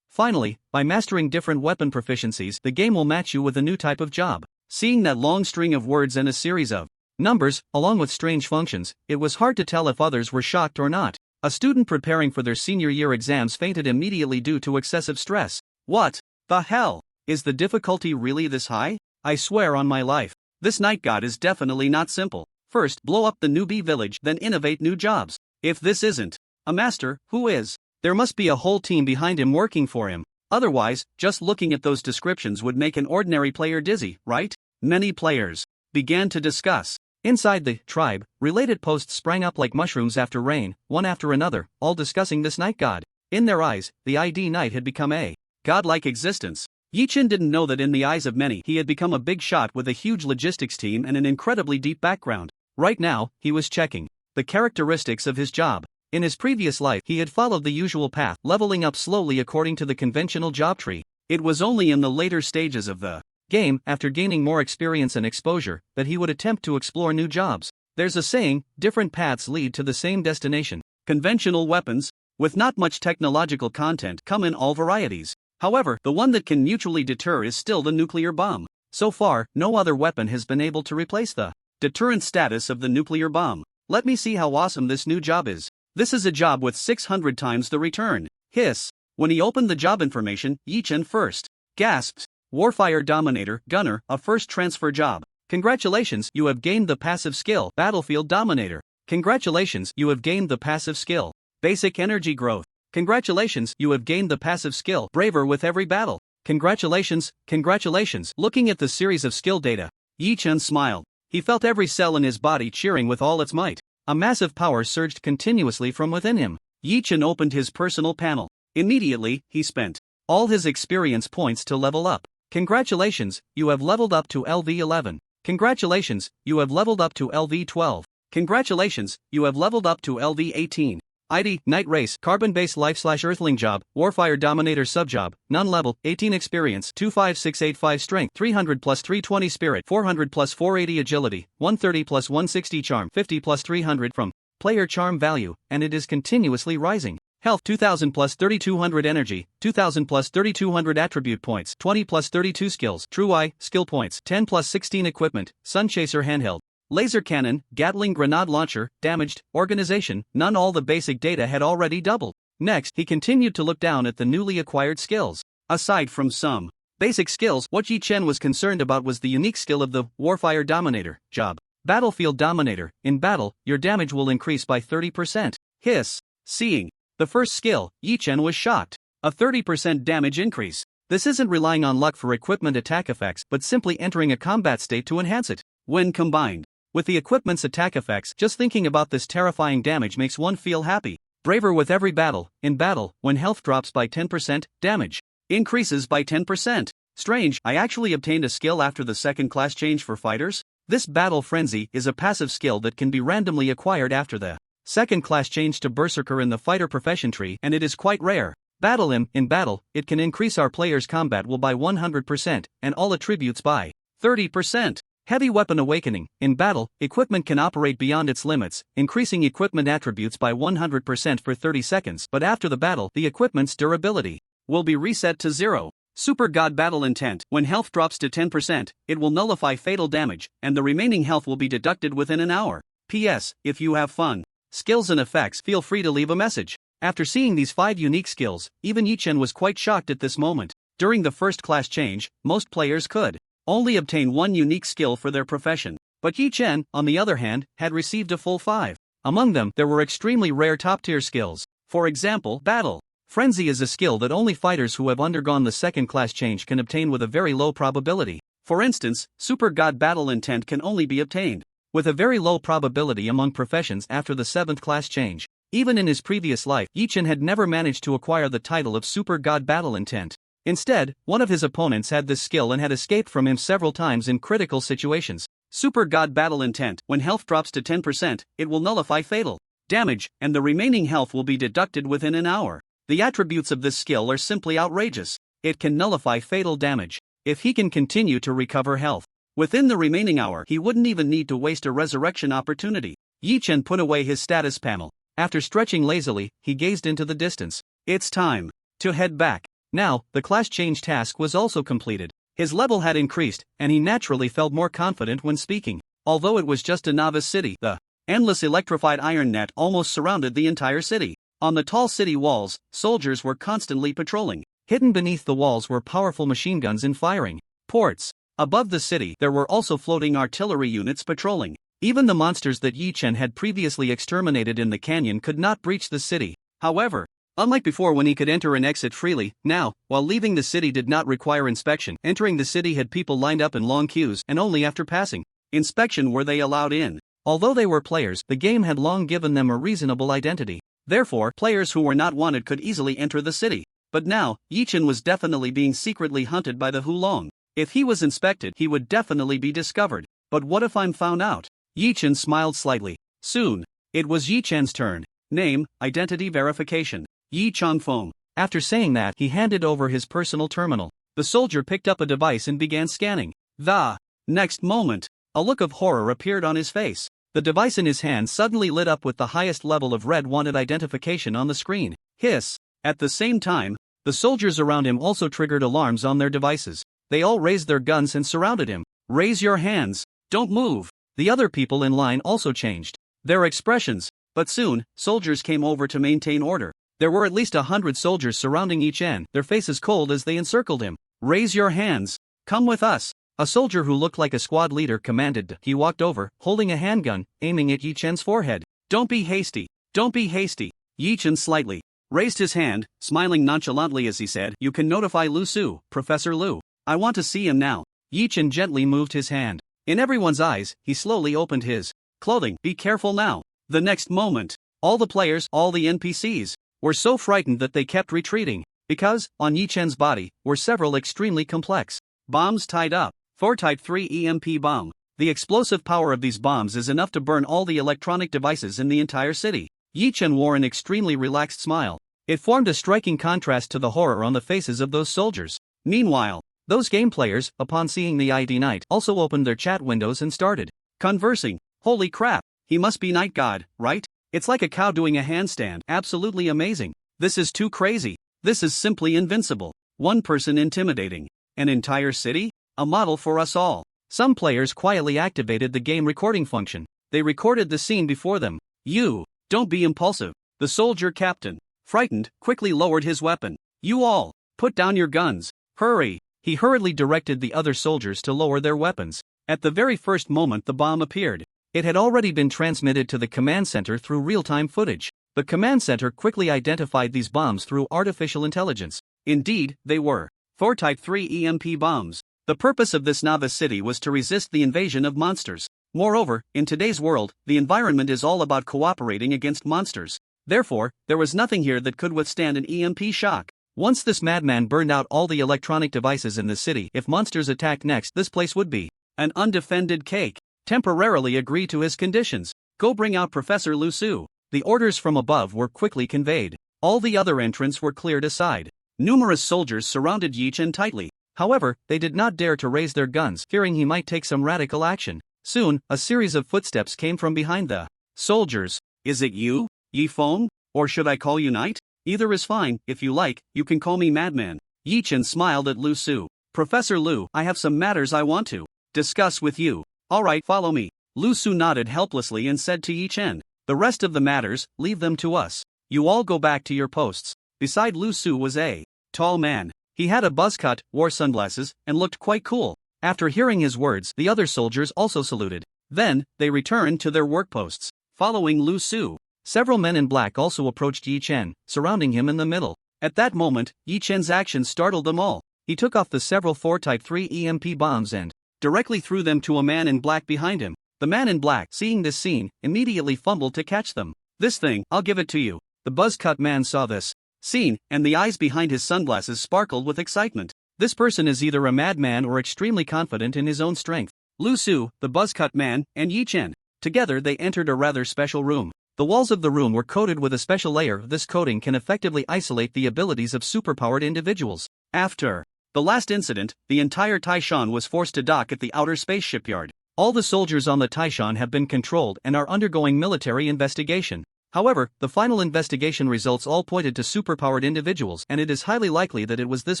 Finally, by mastering different weapon proficiencies, the game will match you with a new type of job. Seeing that long string of words and a series of numbers, along with strange functions, it was hard to tell if others were shocked or not. A student preparing for their senior year exams fainted immediately due to excessive stress. What the hell? Is the difficulty really this high? I swear on my life. This night god is definitely not simple. First, blow up the newbie village, then innovate new jobs. If this isn't a master, who is? There must be a whole team behind him working for him. Otherwise, just looking at those descriptions would make an ordinary player dizzy, right? Many players began to discuss. Inside the tribe, related posts sprang up like mushrooms after rain, one after another, all discussing this night god. In their eyes, the ID Knight had become a godlike existence. Yi-Chin didn't know that in the eyes of many he had become a big shot with a huge logistics team and an incredibly deep background. Right now, he was checking the characteristics of his job. In his previous life, he had followed the usual path, leveling up slowly according to the conventional job tree. It was only in the later stages of the game, after gaining more experience and exposure, that he would attempt to explore new jobs. There's a saying, different paths lead to the same destination. Conventional weapons, with not much technological content, come in all varieties. However, the one that can mutually deter is still the nuclear bomb. So far, no other weapon has been able to replace the deterrent status of the nuclear bomb. Let me see how awesome this new job is. This is a job with 600 times the return. Hiss. When he opened the job information, Yi-Chin first gasped. Warfire Dominator, Gunner, a first transfer job. Congratulations, you have gained the passive skill. Battlefield Dominator. Congratulations, you have gained the passive skill. Basic Energy Growth. Congratulations, you have gained the passive skill. Braver with every battle. Congratulations, congratulations. Looking at the series of skill data, Yi-Chin smiled. He felt every cell in his body cheering with all its might. A massive power surged continuously from within him. Yi-Chin opened his personal panel. Immediately, he spent all his experience points to level up. Congratulations, you have leveled up to LV11. Congratulations, you have leveled up to LV12. Congratulations, you have leveled up to LV18. ID, Night Race, Carbon-Based Life/Earthling Job, Warfire Dominator Subjob, Non-Level, 18 Experience, 25685 Strength, 300 plus 320 Spirit, 400 plus 480 Agility, 130 plus 160 Charm, 50 plus 300 from Player Charm Value, and it is continuously rising. Health 2000 plus 3200 Energy, 2000 plus 3200 Attribute Points, 20 plus 32 Skills, True Eye, Skill Points, 10 plus 16 Equipment, Sun Chaser Handheld. Laser Cannon, Gatling Grenade Launcher, Damaged, Organization, none. All the basic data had already doubled. Next, he continued to look down at the newly acquired skills. Aside from some basic skills, what Yi-Chin was concerned about was the unique skill of the Warfire Dominator job. Battlefield Dominator. In battle, your damage will increase by 30%. Hiss. Seeing the first skill, Yi-Chin was shocked. A 30% damage increase. This isn't relying on luck for equipment attack effects, but simply entering a combat state to enhance it. When combined with the equipment's attack effects, just thinking about this terrifying damage makes one feel happy. Braver with every battle. In battle, when health drops by 10%, damage increases by 10%. Strange, I actually obtained a skill after the second class change for fighters. This Battle Frenzy is a passive skill that can be randomly acquired after the second class change to Berserker in the fighter profession tree, and it is quite rare. Battle Him. In battle, it can increase our player's combat will by 100%, and all attributes by 30%. Heavy Weapon Awakening. In battle, equipment can operate beyond its limits, increasing equipment attributes by 100% for 30 seconds, but after the battle, the equipment's durability will be reset to 0. Super God Battle Intent. When health drops to 10%, it will nullify fatal damage, and the remaining health will be deducted within an hour. P.S. If you have fun skills and effects, feel free to leave a message. After seeing these 5 unique skills, even Yi-Chin was quite shocked at this moment. During the first class change, most players could only obtain one unique skill for their profession. But Yi-Chin, on the other hand, had received a full 5. Among them, there were extremely rare top-tier skills. For example, Battle Frenzy is a skill that only fighters who have undergone the second class change can obtain with a very low probability. For instance, Super God Battle Intent can only be obtained with a very low probability among professions after the 7th class change. Even in his previous life, Yi-Chin had never managed to acquire the title of Super God Battle Intent. Instead, one of his opponents had this skill and had escaped from him several times in critical situations. Super God Battle Intent. When health drops to 10%, it will nullify fatal damage, and the remaining health will be deducted within an hour. The attributes of this skill are simply outrageous. It can nullify fatal damage. If he can continue to recover health within the remaining hour, he wouldn't even need to waste a resurrection opportunity. Yi Chen put away his status panel. After stretching lazily, he gazed into the distance. It's time to head back. Now, the class change task was also completed. His level had increased, and he naturally felt more confident when speaking. Although it was just a novice city, the endless electrified iron net almost surrounded the entire city. On the tall city walls, soldiers were constantly patrolling. Hidden beneath the walls were powerful machine guns in firing ports. Above the city, there were also floating artillery units patrolling. Even the monsters that Yi Chen had previously exterminated in the canyon could not breach the city. However, unlike before when he could enter and exit freely, now, while leaving the city did not require inspection, entering the city had people lined up in long queues and only after passing inspection were they allowed in. Although they were players, the game had long given them a reasonable identity. Therefore, players who were not wanted could easily enter the city. But now, Yi Chen was definitely being secretly hunted by the Hulong. If he was inspected, he would definitely be discovered. But what if I'm found out? Yi Chen smiled slightly. Soon, it was Yi Chen's turn. Name, identity verification. Yi Changfeng. After saying that, he handed over his personal terminal. The soldier picked up a device and began scanning. The next moment, a look of horror appeared on his face. The device in his hand suddenly lit up with the highest level of red wanted identification on the screen. Hiss. At the same time, the soldiers around him also triggered alarms on their devices. They all raised their guns and surrounded him. Raise your hands. Don't move. The other people in line also changed their expressions. But soon, soldiers came over to maintain order. There were at least 100 soldiers surrounding Yi Chen, their faces cold as they encircled him. Raise your hands. Come with us. A soldier who looked like a squad leader commanded. He walked over, holding a handgun, aiming at Yi Chen's forehead. Don't be hasty. Don't be hasty. Yi Chen slightly raised his hand, smiling nonchalantly as he said, You can notify Lu Su, Professor Lu. I want to see him now. Yi Chen gently moved his hand. In everyone's eyes, he slowly opened his clothing. Be careful now. The next moment, all the players, all the NPCs, were so frightened that they kept retreating, because, on Yi Chen's body, were several extremely complex bombs tied up. 4 Type 3 EMP bomb. The explosive power of these bombs is enough to burn all the electronic devices in the entire city. Yi Chen wore an extremely relaxed smile. It formed a striking contrast to the horror on the faces of those soldiers. Meanwhile, those game players, upon seeing the ID Knight, also opened their chat windows and started conversing. Holy crap, he must be Night God, right? It's like a cow doing a handstand. Absolutely amazing. This is too crazy. This is simply invincible. One person intimidating an entire city? A model for us all. Some players quietly activated the game recording function. They recorded the scene before them. You, don't be impulsive. The soldier captain, frightened, quickly lowered his weapon. You all, put down your guns. Hurry. He hurriedly directed the other soldiers to lower their weapons. At the very first moment the bomb appeared, it had already been transmitted to the command center through real-time footage. The command center quickly identified these bombs through artificial intelligence. Indeed, they were 4 Type 3 EMP bombs. The purpose of this novice city was to resist the invasion of monsters. Moreover, in today's world, the environment is all about cooperating against monsters. Therefore, there was nothing here that could withstand an EMP shock. Once this madman burned out all the electronic devices in the city, if monsters attacked next, this place would be an undefended cake. Temporarily agree to his conditions. Go bring out Professor Lu Su. The orders from above were quickly conveyed. All the other entrants were cleared aside. Numerous soldiers surrounded Yi Chen tightly. However, they did not dare to raise their guns, fearing he might take some radical action. Soon, a series of footsteps came from behind the soldiers. Is it you, Yi Feng? Or should I call you Knight? Either is fine. If you like, you can call me Madman. Yi Chen smiled at Lu Su. Professor Lu, I have some matters I want to discuss with you. Alright, follow me. Lu Su nodded helplessly and said to Yi Chen, The rest of the matters, leave them to us. You all go back to your posts. Beside Lu Su was a tall man. He had a buzz cut, wore sunglasses, and looked quite cool. After hearing his words, the other soldiers also saluted. Then, they returned to their work posts. Following Lu Su, several men in black also approached Yi Chen, surrounding him in the middle. At that moment, Yi Chen's actions startled them all. He took off the several 4 Type 3 EMP bombs and directly threw them to a man in black behind him. The man in black, seeing this scene, immediately fumbled to catch them. This thing, I'll give it to you. The buzz-cut man saw this scene, and the eyes behind his sunglasses sparkled with excitement. This person is either a madman or extremely confident in his own strength. Lu Su, the buzz-cut man, and Yi Chen. Together they entered a rather special room. The walls of the room were coated with a special layer. This coating can effectively isolate the abilities of superpowered individuals. After the last incident, the entire Taishan was forced to dock at the outer space shipyard. All the soldiers on the Taishan have been controlled and are undergoing military investigation. However, the final investigation results all pointed to superpowered individuals, and it is highly likely that it was this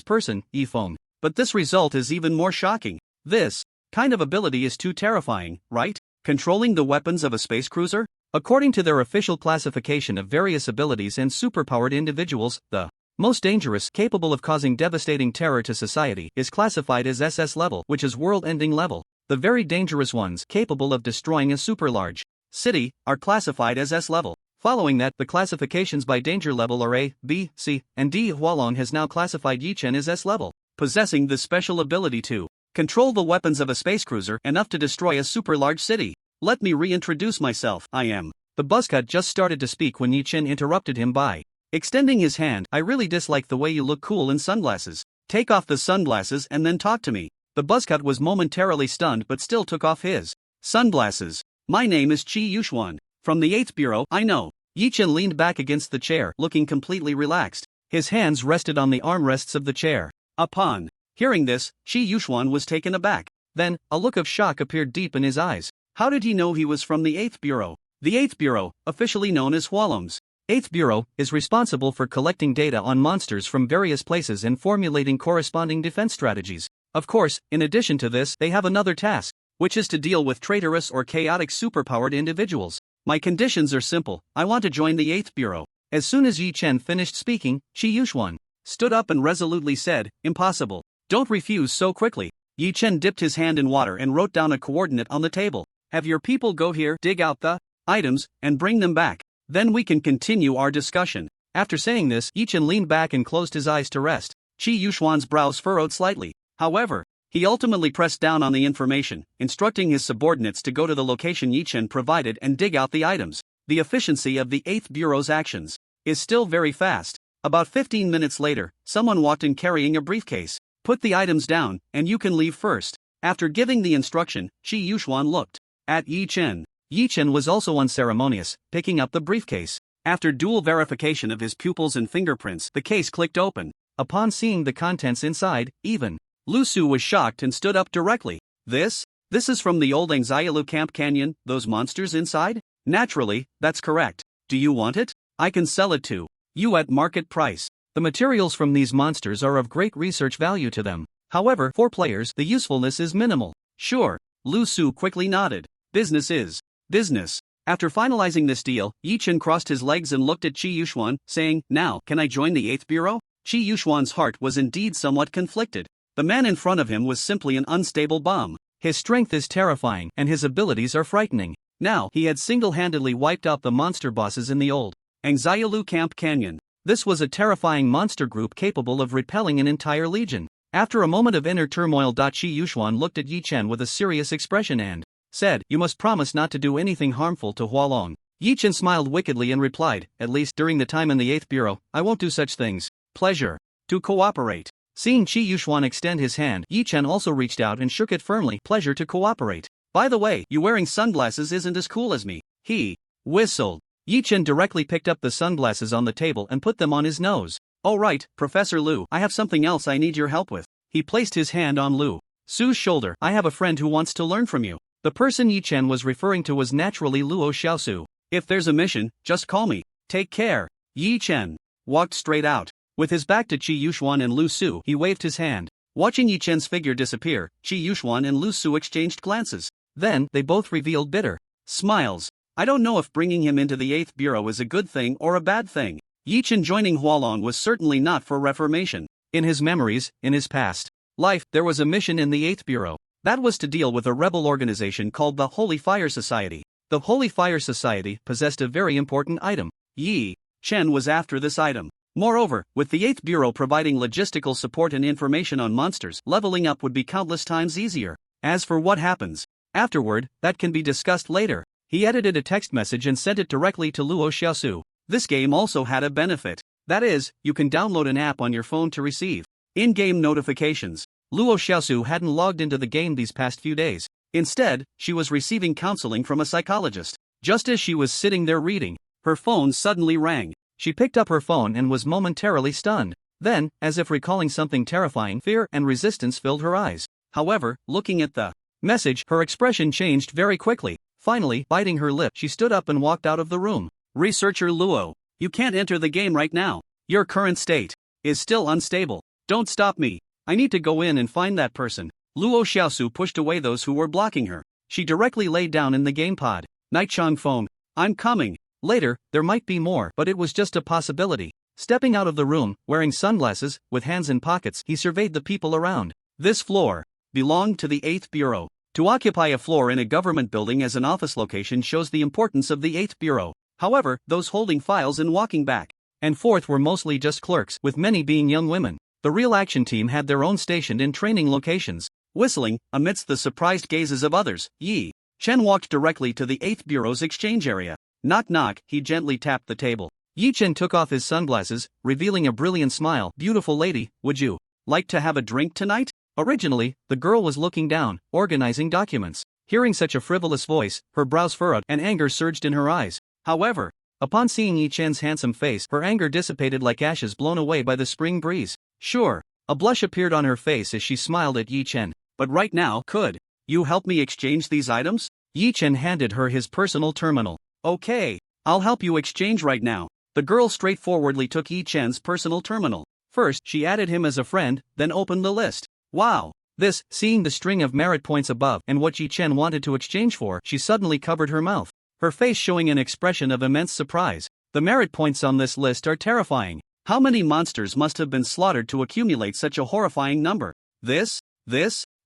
person, Yifeng. But this result is even more shocking. This kind of ability is too terrifying, right? Controlling the weapons of a space cruiser? According to their official classification of various abilities and superpowered individuals, the most dangerous, capable of causing devastating terror to society, is classified as SS level, which is world-ending level. The very dangerous ones, capable of destroying a super-large city, are classified as S level. Following that, the classifications by danger level are A, B, C, and D. Hualong has now classified Yichen as S level, possessing the special ability to control the weapons of a space cruiser enough to destroy a super-large city. Let me reintroduce myself. I am. The buzzcut just started to speak when Yichen interrupted him by extending his hand. I really dislike the way you look cool in sunglasses. Take off the sunglasses and then talk to me. The buzzcut was momentarily stunned but still took off his sunglasses. My name is Chi Yuxuan. From the 8th Bureau. I know. Yichen leaned back against the chair, looking completely relaxed. His hands rested on the armrests of the chair. Upon hearing this, Chi Yuxuan was taken aback. Then, a look of shock appeared deep in his eyes. How did he know he was from the 8th Bureau? The 8th Bureau, officially known as Hualong's 8th Bureau, is responsible for collecting data on monsters from various places and formulating corresponding defense strategies. Of course, in addition to this, they have another task, which is to deal with traitorous or chaotic superpowered individuals. My conditions are simple. I want to join the 8th Bureau. As soon as Yichen finished speaking, Chi Yuxuan stood up and resolutely said, impossible. Don't refuse so quickly. Yichen dipped his hand in water and wrote down a coordinate on the table. Have your people go here, dig out the items, and bring them back. Then we can continue our discussion. After saying this, Yichen leaned back and closed his eyes to rest. Chi Yuxuan's brows furrowed slightly. However, he ultimately pressed down on the information, instructing his subordinates to go to the location Yichen provided and dig out the items. The efficiency of the 8th Bureau's actions is still very fast. About 15 minutes later, someone walked in carrying a briefcase. Put the items down, and you can leave first. After giving the instruction, Chi Yuxuan looked at Yichen. Yichen was also unceremonious, picking up the briefcase. After dual verification of his pupils and fingerprints, the case clicked open. Upon seeing the contents inside, even Lu Su was shocked and stood up directly. This is from the old Anxialu Camp Canyon, those monsters inside? Naturally, that's correct. Do you want it? I can sell it to you at market price. The materials from these monsters are of great research value to them. However, for players, the usefulness is minimal. Sure. Lu Su quickly nodded. Business is business. After finalizing this deal, Yichen crossed his legs and looked at Chi Yuxuan, saying, now, can I join the 8th Bureau? Chi Yuxuan's heart was indeed somewhat conflicted. The man in front of him was simply an unstable bomb. His strength is terrifying, and his abilities are frightening. Now, he had single-handedly wiped out the monster bosses in the old Anxialu Camp Canyon. This was a terrifying monster group capable of repelling an entire legion. After a moment of inner turmoil, Chi Yuxuan looked at Yichen with a serious expression and said, you must promise not to do anything harmful to Hualong. Yichen smiled wickedly and replied, at least during the time in the 8th Bureau, I won't do such things. Pleasure to cooperate. Seeing Chi Yuxuan extend his hand, Yichen also reached out and shook it firmly. Pleasure to cooperate. By the way, you wearing sunglasses isn't as cool as me. He whistled. Yichen directly picked up the sunglasses on the table and put them on his nose. Oh right, Professor Lu, I have something else I need your help with. He placed his hand on Lu Su's shoulder. I have a friend who wants to learn from you. The person Yichen was referring to was naturally Luo Xiaosu. If there's a mission, just call me. Take care. Yichen walked straight out. With his back to Chi Yuxuan and Lu Su, he waved his hand. Watching Yichen's figure disappear, Chi Yuxuan and Lu Su exchanged glances. Then, they both revealed bitter smiles. I don't know if bringing him into the 8th Bureau is a good thing or a bad thing. Yichen joining Hualong was certainly not for reformation. In his memories, in his past life, there was a mission in the 8th Bureau. That was to deal with a rebel organization called the Holy Fire Society. The Holy Fire Society possessed a very important item. Yi Chen was after this item. Moreover, with the 8th Bureau providing logistical support and information on monsters, leveling up would be countless times easier. As for what happens afterward, that can be discussed later. He edited a text message and sent it directly to Luo Xiaosu. This game also had a benefit. That is, you can download an app on your phone to receive in-game notifications. Luo Xiaosu hadn't logged into the game these past few days. Instead, she was receiving counseling from a psychologist. Just as she was sitting there reading, her phone suddenly rang. She picked up her phone and was momentarily stunned. Then, as if recalling something terrifying, fear and resistance filled her eyes. However, looking at the Message. Her expression changed very quickly. Finally, biting her lip, she stood up and walked out of the room. Researcher Luo, you can't enter the game right now. Your current state is still unstable. Don't stop me. I need to go in and find that person. Luo Xiaosu pushed away those who were blocking her. She directly lay down in the game pod. Night Chang phone. I'm coming. Later, there might be more, but it was just a possibility. Stepping out of the room, wearing sunglasses, with hands in pockets, he surveyed the people around. This floor belonged to the 8th Bureau. To occupy a floor in a government building as an office location shows the importance of the 8th Bureau. However, those holding files and walking back and forth were mostly just clerks, with many being young women. The real action team had their own stationed in training locations. Whistling, amidst the surprised gazes of others, Yi Chen walked directly to the 8th Bureau's exchange area. Knock knock, he gently tapped the table. Yi Chen took off his sunglasses, revealing a brilliant smile. Beautiful lady, would you like to have a drink tonight? Originally, the girl was looking down, organizing documents. Hearing such a frivolous voice, her brows furrowed and anger surged in her eyes. However, upon seeing Yi Chen's handsome face, her anger dissipated like ashes blown away by the spring breeze. Sure. A blush appeared on her face as she smiled at Yi Chen. But right now, could you help me exchange these items? Yi Chen handed her his personal terminal. Okay, I'll help you exchange right now. The girl straightforwardly took Yi Chen's personal terminal. First, she added him as a friend, then opened the list. Wow! This, seeing the string of merit points above and what Yi Chen wanted to exchange for, she suddenly covered her mouth, her face showing an expression of immense surprise. The merit points on this list are terrifying. How many monsters must have been slaughtered to accumulate such a horrifying number? This?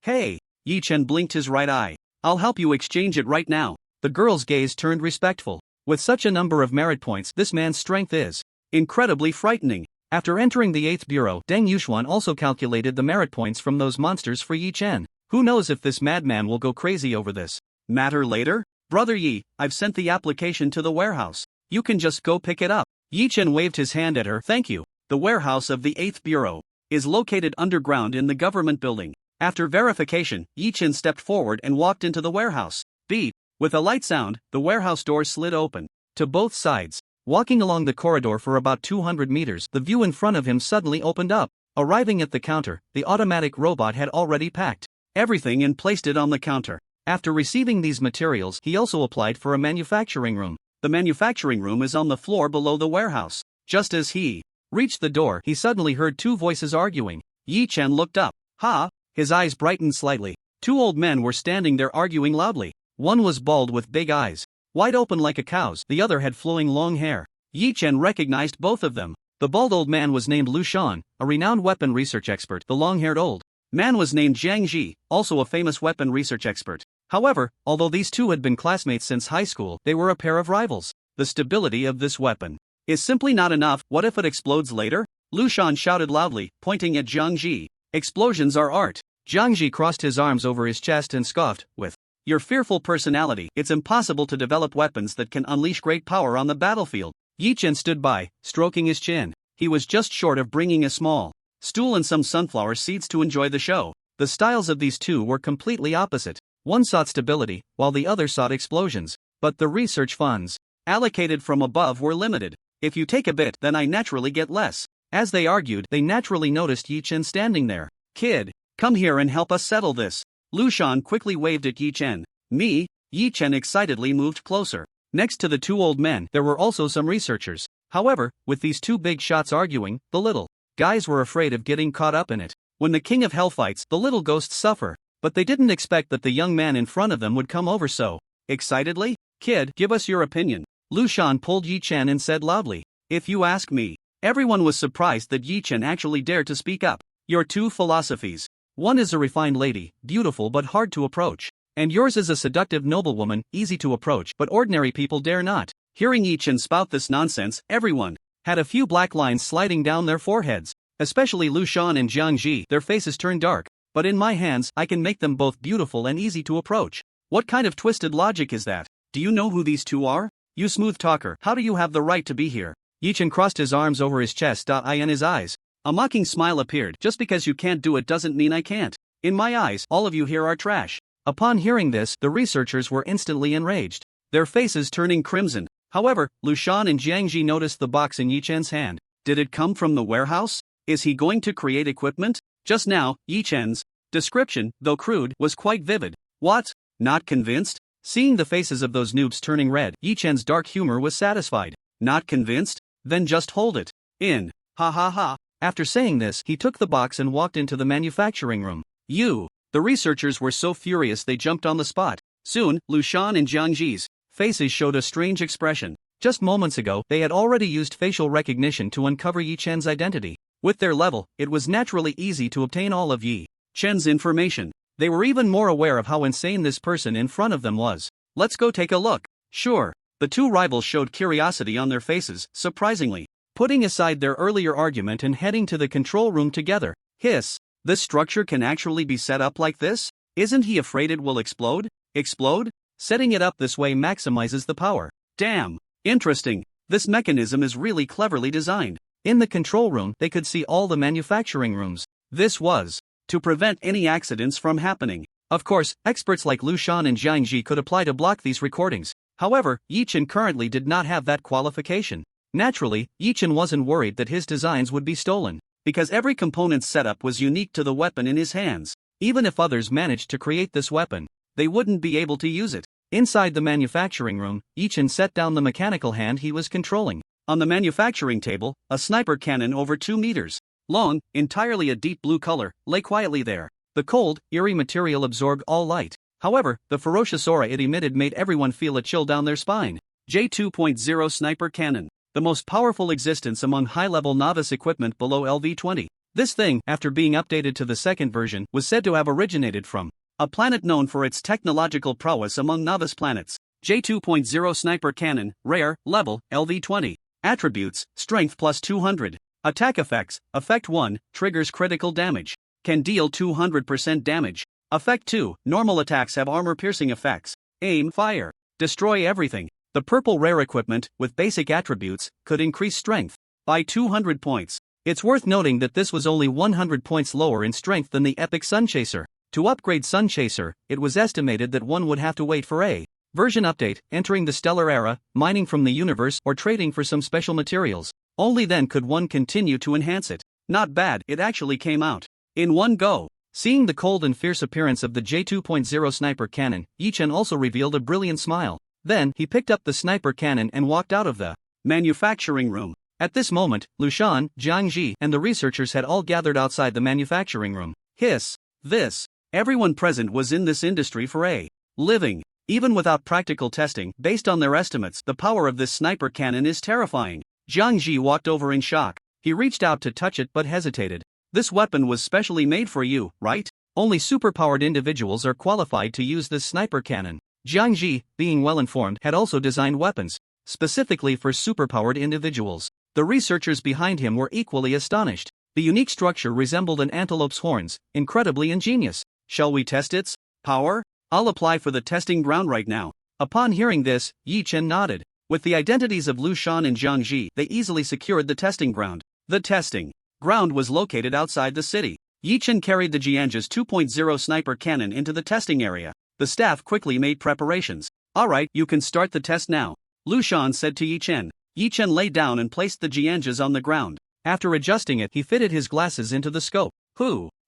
Hey! Yi Chen blinked his right eye. I'll help you exchange it right now. The girl's gaze turned respectful. With such a number of merit points, this man's strength is incredibly frightening. After entering the 8th Bureau, Deng Yuxuan also calculated the merit points from those monsters for Yi Chen. Who knows if this madman will go crazy over this matter later? Brother Yi, I've sent the application to the warehouse. You can just go pick it up. Yi Chen waved his hand at her. Thank you. The warehouse of the 8th Bureau is located underground in the government building. After verification, Yi Chen stepped forward and walked into the warehouse. Beep. With a light sound, the warehouse door slid open to both sides. Walking along the corridor for about 200 meters, the view in front of him suddenly opened up. Arriving at the counter, the automatic robot had already packed everything and placed it on the counter. After receiving these materials, he also applied for a manufacturing room. The manufacturing room is on the floor below the warehouse. Just as he reached the door, he suddenly heard two voices arguing. Yi Chen looked up. Ha! His eyes brightened slightly. Two old men were standing there arguing loudly. One was bald with big eyes, wide open like a cow's. The other had flowing long hair. Yi Chen recognized both of them. The bald old man was named Lu Shan, a renowned weapon research expert. The long-haired old man was named Jiang Ji, also a famous weapon research expert. However, although these two had been classmates since high school, they were a pair of rivals. The stability of this weapon is simply not enough. What if it explodes later? Lu Shan shouted loudly, pointing at Jiang Ji. Explosions are art. Jiang Ji crossed his arms over his chest and scoffed, with your fearful personality, it's impossible to develop weapons that can unleash great power on the battlefield. Yi Chen stood by, stroking his chin. He was just short of bringing a small stool and some sunflower seeds to enjoy the show. The styles of these two were completely opposite. One sought stability, while the other sought explosions. But the research funds allocated from above were limited. If you take a bit, then I naturally get less. As they argued, they naturally noticed Yi Chen standing there. Kid, come here and help us settle this. Lu Shan quickly waved at Yi Chen. Me? Yi Chen excitedly moved closer. Next to the two old men, there were also some researchers. However, with these two big shots arguing, the little guys were afraid of getting caught up in it. When the king of hell fights, the little ghosts suffer. But they didn't expect that the young man in front of them would come over so excitedly. Kid, give us your opinion. Lu Shan pulled Yi Chen and said loudly. If you ask me. Everyone was surprised that Yi Chen actually dared to speak up. Your two philosophies. One is a refined lady, beautiful but hard to approach. And yours is a seductive noblewoman, easy to approach but ordinary people dare not. Hearing Yi Chen spout this nonsense, everyone had a few black lines sliding down their foreheads. Especially Lu Shan and Jiang Ji, their faces turned dark. But in my hands, I can make them both beautiful and easy to approach. What kind of twisted logic is that? Do you know who these two are? You smooth talker, how do you have the right to be here? Yi Chen crossed his arms over his chest. In his eyes, a mocking smile appeared. Just because you can't do it doesn't mean I can't. In my eyes, all of you here are trash. Upon hearing this, the researchers were instantly enraged, their faces turning crimson. However, Lu Shan and Jiang Ji noticed the box in Yi Chen's hand. Did it come from the warehouse? Is he going to create equipment? Just now, Yi Chen's description, though crude, was quite vivid. What? Not convinced? Seeing the faces of those noobs turning red, Yi Chen's dark humor was satisfied. Not convinced? Then just hold it. In. Ha ha ha. After saying this, he took the box and walked into the manufacturing room. The researchers were so furious they jumped on the spot. Soon, Lu Shan and Jiang Ji's faces showed a strange expression. Just moments ago, they had already used facial recognition to uncover Yi Chen's identity. With their level, it was naturally easy to obtain all of Yi Chen's information. They were even more aware of how insane this person in front of them was. Let's go take a look. Sure. The two rivals showed curiosity on their faces, surprisingly. Putting aside their earlier argument and heading to the control room together. Hiss. This structure can actually be set up like this? Isn't he afraid it will explode? Explode? Setting it up this way maximizes the power. Damn. Interesting. This mechanism is really cleverly designed. In the control room, they could see all the manufacturing rooms. This was to prevent any accidents from happening. Of course, experts like Lu Shan and Jiang Ji could apply to block these recordings. However, Yi Chen currently did not have that qualification. Naturally, Yi Chen wasn't worried that his designs would be stolen, because every component's setup was unique to the weapon in his hands. Even if others managed to create this weapon, they wouldn't be able to use it. Inside the manufacturing room, Yi Chen set down the mechanical hand he was controlling. On the manufacturing table, a sniper cannon over 2 meters long, entirely a deep blue color, lay quietly there. The cold, eerie material absorbed all light. However, the ferocious aura it emitted made everyone feel a chill down their spine. J2.0 Sniper Cannon. The most powerful existence among high-level novice equipment below LV-20. This thing, after being updated to the second version, was said to have originated from a planet known for its technological prowess among novice planets. J2.0 Sniper Cannon, Rare, Level, LV-20. Attributes, Strength plus 200. Attack effects, Effect 1, triggers critical damage. Can deal 200% damage. Effect 2, normal attacks have armor-piercing effects. Aim, fire, destroy everything. The purple rare equipment, with basic attributes, could increase strength by 200 points. It's worth noting that this was only 100 points lower in strength than the epic Sun Chaser. To upgrade Sun Chaser, it was estimated that one would have to wait for a version update, entering the stellar era, mining from the universe, or trading for some special materials. Only then could one continue to enhance it. Not bad, it actually came out in one go. Seeing the cold and fierce appearance of the J2.0 Sniper Cannon, Yi Chen also revealed a brilliant smile. Then, he picked up the sniper cannon and walked out of the manufacturing room. At this moment, Lu Shan, Jiang Ji, and the researchers had all gathered outside the manufacturing room. Hiss. This. Everyone present was in this industry for a living. Even without practical testing, based on their estimates, the power of this sniper cannon is terrifying. Jiang Ji walked over in shock. He reached out to touch it but hesitated. This weapon was specially made for you, right? Only superpowered individuals are qualified to use this sniper cannon. Jiang Ji, being well informed, had also designed weapons specifically for superpowered individuals. The researchers behind him were equally astonished. The unique structure resembled an antelope's horns, incredibly ingenious. Shall we test its power? I'll apply for the testing ground right now. Upon hearing this, Yi Chen nodded. With the identities of Lu Shan and Jiang Ji, they easily secured the testing ground. The testing ground was located outside the city. Yi Chen carried the Jianji's 2.0 sniper cannon into the testing area. The staff quickly made preparations. Alright, you can start the test now, Lu Shan said to Yi Chen. Yi Chen lay down and placed the Jianji's on the ground. After adjusting it, he fitted his glasses into the scope.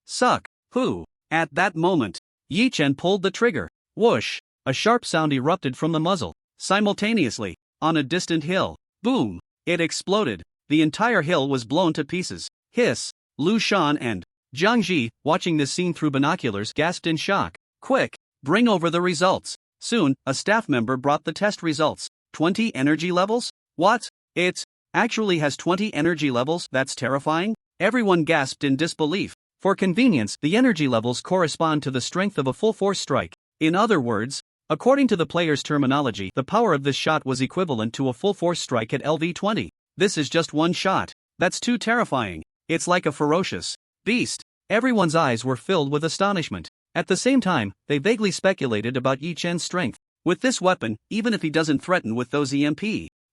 Suck. At that moment, Yi Chen pulled the trigger. Whoosh! A sharp sound erupted from the muzzle. Simultaneously, on a distant hill, boom! It exploded. The entire hill was blown to pieces. Hiss! Lu Shan and Jiang Ji, watching this scene through binoculars, gasped in shock. Quick! Bring over the results. Soon, a staff member brought the test results. 20 energy levels? What? It actually has 20 energy levels? That's terrifying. Everyone gasped in disbelief. For convenience, the energy levels correspond to the strength of a full force strike. In other words, according to the player's terminology, the power of this shot was equivalent to a full force strike at LV-20. This is just one shot. That's too terrifying. It's like a ferocious beast. Everyone's eyes were filled with astonishment. At the same time, they vaguely speculated about Yi Chen's strength. With this weapon, even if he doesn't threaten with those EMP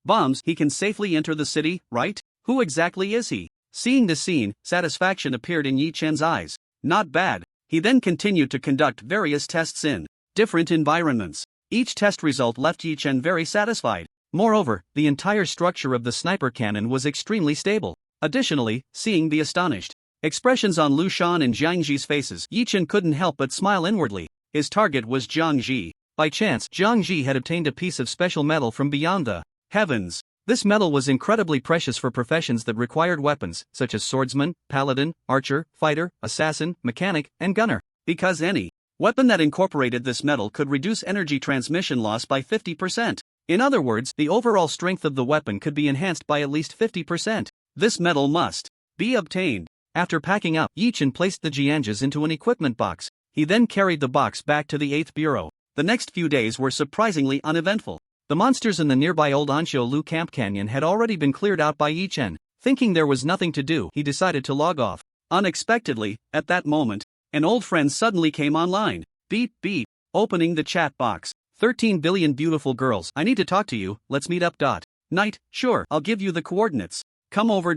bombs, he can safely enter the city, right? Who exactly is he? Seeing this scene, satisfaction appeared in Yi Chen's eyes. Not bad. He then continued to conduct various tests in different environments. Each test result left Yi Chen very satisfied. Moreover, the entire structure of the sniper cannon was extremely stable. Additionally, seeing the astonished expressions on Lu Shan and Jiang Ji's faces, Yi Chen couldn't help but smile inwardly. His target was Jiang Ji. By chance, Jiang Ji had obtained a piece of special metal from beyond the heavens. This metal was incredibly precious for professions that required weapons, such as swordsman, paladin, archer, fighter, assassin, mechanic, and gunner, because any weapon that incorporated this metal could reduce energy transmission loss by 50%. In other words, the overall strength of the weapon could be enhanced by at least 50%. This metal must be obtained. After packing up, Yi Chen placed the Jianjas into an equipment box. He then carried the box back to the 8th Bureau. The next few days were surprisingly uneventful. The monsters in the nearby old Anxiu Lu Camp Canyon had already been cleared out by Yi Chen. Thinking there was nothing to do, he decided to log off. Unexpectedly, at that moment, an old friend suddenly came online. Beep beep. Opening the chat box. 13 billion beautiful girls. I need to talk to you, let's meet up. Night, sure, I'll give you the coordinates. Come over.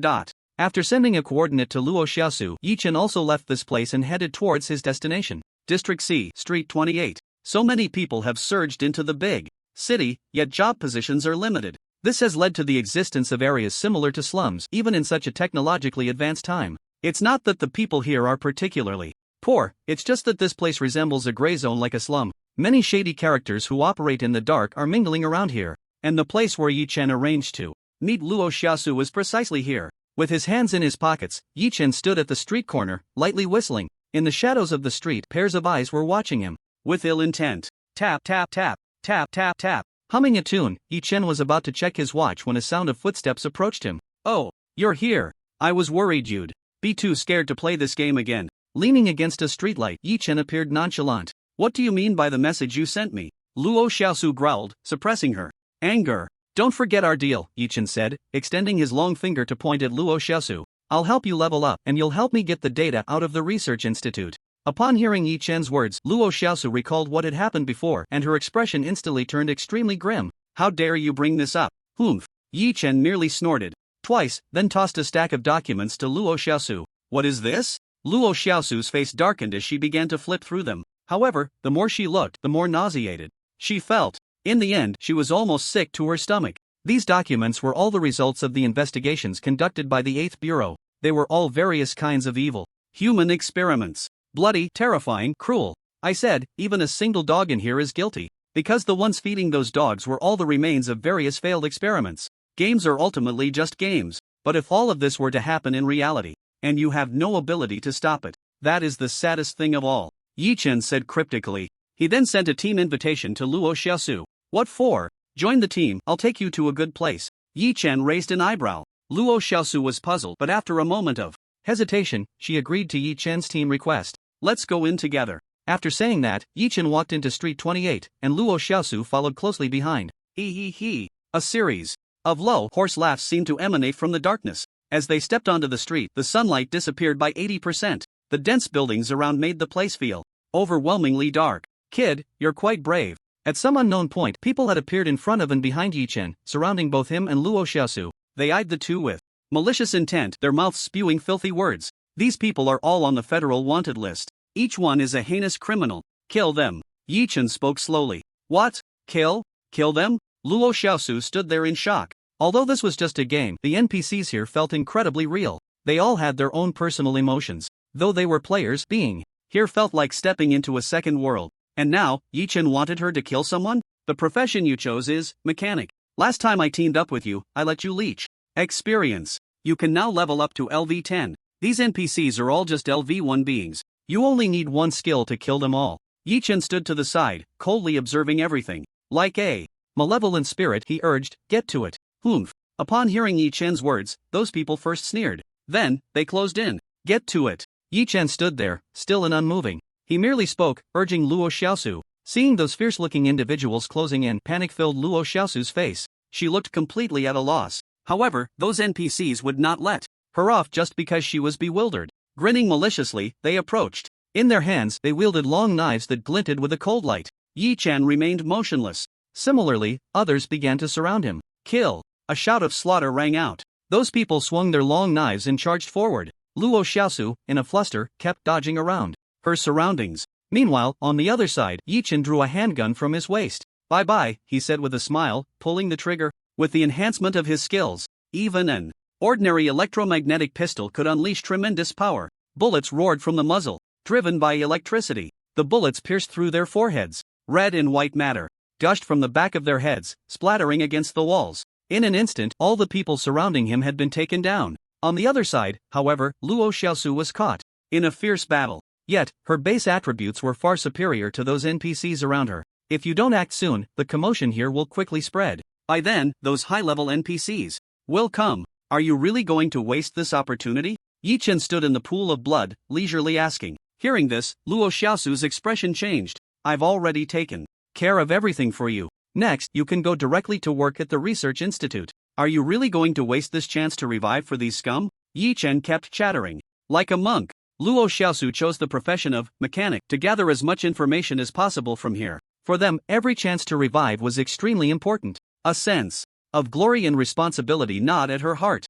After sending a coordinate to Luo Xiaosu, Yi Chen also left this place and headed towards his destination. District C, Street 28. So many people have surged into the big city, yet job positions are limited. This has led to the existence of areas similar to slums, even in such a technologically advanced time. It's not that the people here are particularly poor, it's just that this place resembles a gray zone like a slum. Many shady characters who operate in the dark are mingling around here, and the place where Yi Chen arranged to meet Luo Xiaosu was precisely here. With his hands in his pockets, Yi Chen stood at the street corner, lightly whistling. In the shadows of the street, pairs of eyes were watching him with ill intent. Tap tap tap, tap tap tap. Humming a tune, Yi Chen was about to check his watch when a sound of footsteps approached him. Oh, you're here. I was worried you'd be too scared to play this game again. Leaning against a streetlight, Yi Chen appeared nonchalant. What do you mean by the message you sent me? Luo Xiaosu growled, suppressing her anger. Don't forget our deal, Yi Chen said, extending his long finger to point at Luo Xiaosu. I'll help you level up, and you'll help me get the data out of the research institute. Upon hearing Yi Chen's words, Luo Xiaosu recalled what had happened before, and her expression instantly turned extremely grim. How dare you bring this up? Humph. Yi Chen merely snorted twice, then tossed a stack of documents to Luo Xiaosu. What is this? Luo Xiaosu's face darkened as she began to flip through them. However, the more she looked, the more nauseated she felt. In the end, she was almost sick to her stomach. These documents were all the results of the investigations conducted by the 8th Bureau. They were all various kinds of evil human experiments. Bloody, terrifying, cruel. I said, even a single dog in here is guilty, because the ones feeding those dogs were all the remains of various failed experiments. Games are ultimately just games, but if all of this were to happen in reality, and you have no ability to stop it, that is the saddest thing of all, Yi Chen said cryptically. He then sent a team invitation to Luo Xiaosu. What for? Join the team, I'll take you to a good place. Yi Chen raised an eyebrow. Luo Xiaosu was puzzled, but after a moment of hesitation, she agreed to Yi Chen's team request. Let's go in together. After saying that, Yi Chen walked into Street 28, and Luo Xiaosu followed closely behind. He. A series of low, hoarse laughs seemed to emanate from the darkness. As they stepped onto the street, the sunlight disappeared by 80%. The dense buildings around made the place feel overwhelmingly dark. Kid, you're quite brave. At some unknown point, people had appeared in front of and behind Yi Chen, surrounding both him and Luo Xiaosu. They eyed the two with malicious intent, their mouths spewing filthy words. These people are all on the federal wanted list. Each one is a heinous criminal. Kill them. Yi Chen spoke slowly. What? Kill? Kill them? Luo Xiaosu stood there in shock. Although this was just a game, the NPCs here felt incredibly real. They all had their own personal emotions. Though they were players, being here felt like stepping into a second world. And now, Yi Chen wanted her to kill someone? The profession you chose is mechanic. Last time I teamed up with you, I let you leech experience. You can now level up to LV10. These NPCs are all just LV1 beings. You only need one skill to kill them all. Yi Chen stood to the side, coldly observing everything. Like a malevolent spirit, he urged, get to it. Humph. Upon hearing Yi Chen's words, those people first sneered. Then, they closed in. Get to it. Yi Chen stood there, still and unmoving. He merely spoke, urging Luo Xiaosu. Seeing those fierce-looking individuals closing in, panic filled Luo Xiaosu's face. She looked completely at a loss. However, those NPCs would not let her off just because she was bewildered. Grinning maliciously, they approached. In their hands, they wielded long knives that glinted with a cold light. Yi Chen remained motionless. Similarly, others began to surround him. Kill! A shout of slaughter rang out. Those people swung their long knives and charged forward. Luo Xiaosu, in a fluster, kept dodging around her surroundings. Meanwhile, on the other side, Yi Chen drew a handgun from his waist. Bye-bye, he said with a smile, pulling the trigger. With the enhancement of his skills, even an ordinary electromagnetic pistol could unleash tremendous power. Bullets roared from the muzzle, driven by electricity. The bullets pierced through their foreheads. Red and white matter gushed from the back of their heads, splattering against the walls. In an instant, all the people surrounding him had been taken down. On the other side, however, Luo Xiaosu was caught in a fierce battle. Yet, her base attributes were far superior to those NPCs around her. If you don't act soon, the commotion here will quickly spread. By then, those high-level NPCs will come. Are you really going to waste this opportunity? Yi Chen stood in the pool of blood, leisurely asking. Hearing this, Luo Xiaosu's expression changed. I've already taken care of everything for you. Next, you can go directly to work at the research institute. Are you really going to waste this chance to revive for these scum? Yi Chen kept chattering. Like a monk, Luo Xiaosu chose the profession of mechanic to gather as much information as possible from here. For them, every chance to revive was extremely important. A sense of glory and responsibility gnawed at her heart.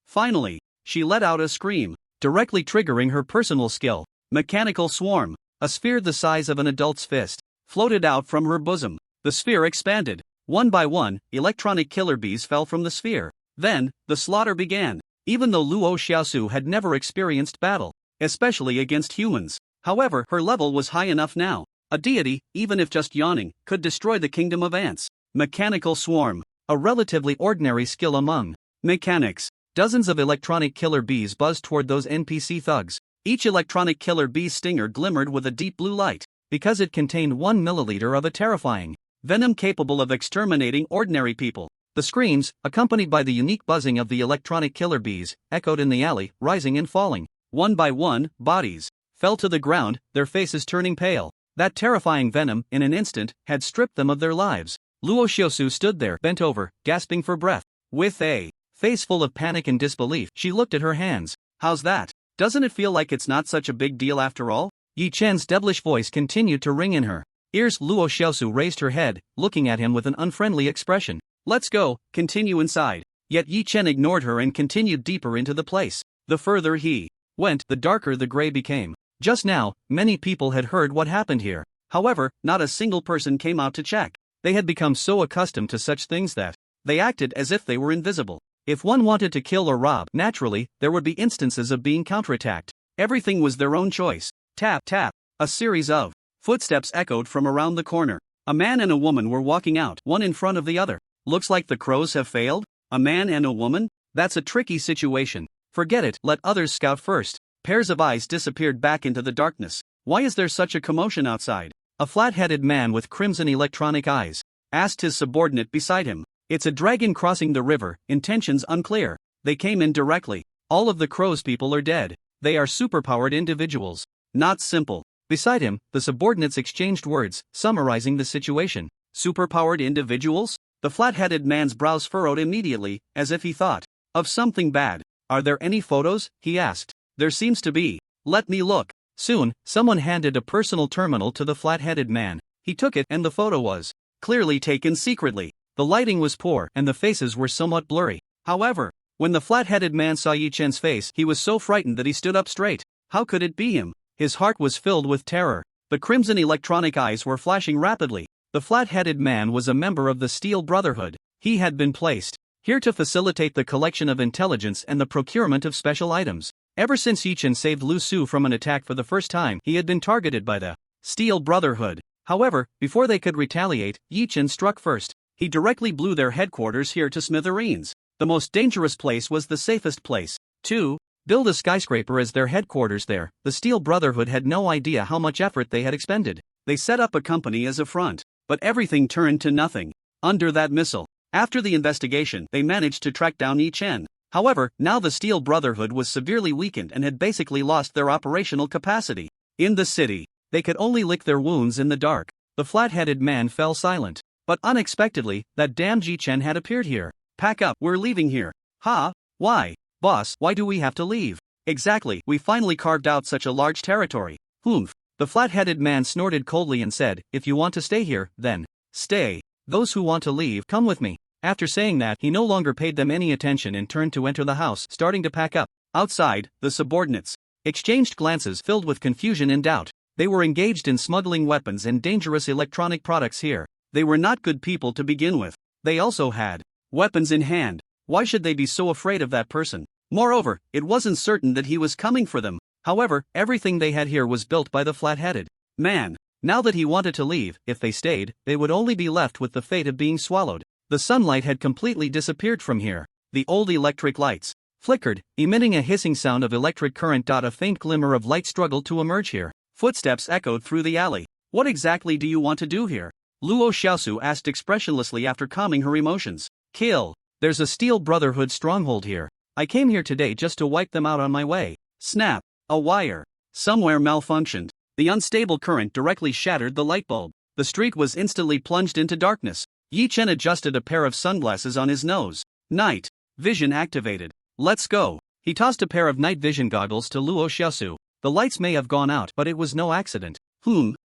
Finally, she let out a scream, directly triggering her personal skill. Mechanical swarm. A sphere the size of an adult's fist floated out from her bosom. The sphere expanded. One by one, electronic killer bees fell from the sphere. Then, the slaughter began. Even though Luo Xiaosu had never experienced battle, especially against humans, however, her level was high enough now. A deity, even if just yawning, could destroy the kingdom of ants. Mechanical swarm. A relatively ordinary skill among mechanics. Dozens of electronic killer bees buzzed toward those NPC thugs. Each electronic killer bee's stinger glimmered with a deep blue light, because it contained 1 milliliter of a terrifying venom capable of exterminating ordinary people. The screams, accompanied by the unique buzzing of the electronic killer bees, echoed in the alley, rising and falling. One by one, bodies fell to the ground, their faces turning pale. That terrifying venom, in an instant, had stripped them of their lives. Luo Xiaosu stood there, bent over, gasping for breath. With a face full of panic and disbelief, she looked at her hands. How's that? Doesn't it feel like it's not such a big deal after all? Yi Chen's devilish voice continued to ring in her ears. Luo Xiaosu raised her head, looking at him with an unfriendly expression. Let's go, continue inside. Yet Yi Chen ignored her and continued deeper into the place. The further he went, the darker the gray became. Just now, many people had heard what happened here. However, not a single person came out to check. They had become so accustomed to such things that they acted as if they were invisible. If one wanted to kill or rob, naturally, there would be instances of being counterattacked. Everything was their own choice. Tap, tap. A series of footsteps echoed from around the corner. A man and a woman were walking out, one in front of the other. Looks like the crows have failed? A man and a woman? That's a tricky situation. Forget it, let others scout first. Pairs of eyes disappeared back into the darkness. Why is there such a commotion outside? A flat-headed man with crimson electronic eyes asked his subordinate beside him. It's a dragon crossing the river, intentions unclear. They came in directly. All of the crow's people are dead. They are superpowered individuals. Not simple. Beside him, the subordinates exchanged words, summarizing the situation. Superpowered individuals? The flat-headed man's brows furrowed immediately, as if he thought of something bad. Are there any photos? He asked. There seems to be. Let me look. Soon, someone handed a personal terminal to the flat-headed man. He took it and the photo was clearly taken secretly. The lighting was poor and the faces were somewhat blurry. However, when the flat-headed man saw Yi Chen's face, he was so frightened that he stood up straight. How could it be him? His heart was filled with terror. The crimson electronic eyes were flashing rapidly. The flat-headed man was a member of the Steel Brotherhood. He had been placed here to facilitate the collection of intelligence and the procurement of special items. Ever since Yi Chen saved Lu Su from an attack for the first time, he had been targeted by the Steel Brotherhood. However, before they could retaliate, Yi Chen struck first. He directly blew their headquarters here to smithereens. The most dangerous place was the safest place. To build a skyscraper as their headquarters there, the Steel Brotherhood had no idea how much effort they had expended. They set up a company as a front, but everything turned to nothing under that missile. After the investigation, they managed to track down Yi Chen. However, now the Steel Brotherhood was severely weakened and had basically lost their operational capacity. In the city, they could only lick their wounds in the dark. The flat-headed man fell silent. But unexpectedly, that damn Yi Chen had appeared here. Pack up, we're leaving here. Ha? Why? Boss, why do we have to leave? Exactly, we finally carved out such a large territory. Humph. The flat-headed man snorted coldly and said, if you want to stay here, then stay. Those who want to leave, come with me. After saying that, he no longer paid them any attention and turned to enter the house, starting to pack up. Outside, the subordinates exchanged glances filled with confusion and doubt. They were engaged in smuggling weapons and dangerous electronic products here. They were not good people to begin with. They also had weapons in hand. Why should they be so afraid of that person? Moreover, it wasn't certain that he was coming for them. However, everything they had here was built by the flat-headed Man. Now that he wanted to leave, if they stayed, they would only be left with the fate of being swallowed. The sunlight had completely disappeared from here. The old electric lights flickered, emitting a hissing sound of electric current. A faint glimmer of light struggled to emerge here. Footsteps echoed through the alley. What exactly do you want to do here? Luo Xiaosu asked expressionlessly after calming her emotions. Kill. There's a Steel Brotherhood stronghold here. I came here today just to wipe them out on my way. Snap. A wire. Somewhere malfunctioned. The unstable current directly shattered the light bulb. The street was instantly plunged into darkness. Yi Chen adjusted a pair of sunglasses on his nose. Night vision activated. Let's go. He tossed a pair of night vision goggles to Luo Xiaosu. The lights may have gone out, but it was no accident.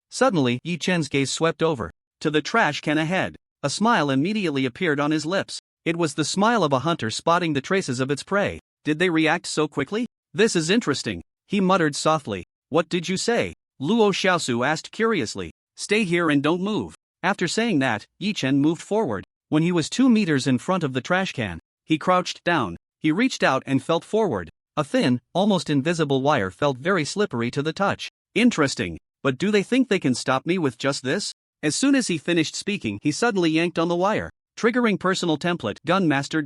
Suddenly, Yi Chen's gaze swept over to the trash can ahead. A smile immediately appeared on his lips. It was the smile of a hunter spotting the traces of its prey. Did they react so quickly? This is interesting. He muttered softly. What did you say? Luo Xiaosu asked curiously. Stay here and don't move. After saying that, Yi Chen moved forward. When he was 2 meters in front of the trash can, he crouched down. He reached out and felt forward. A thin, almost invisible wire felt very slippery to the touch. Interesting. But do they think they can stop me with just this? As soon as he finished speaking, he suddenly yanked on the wire, triggering personal template Gunmaster.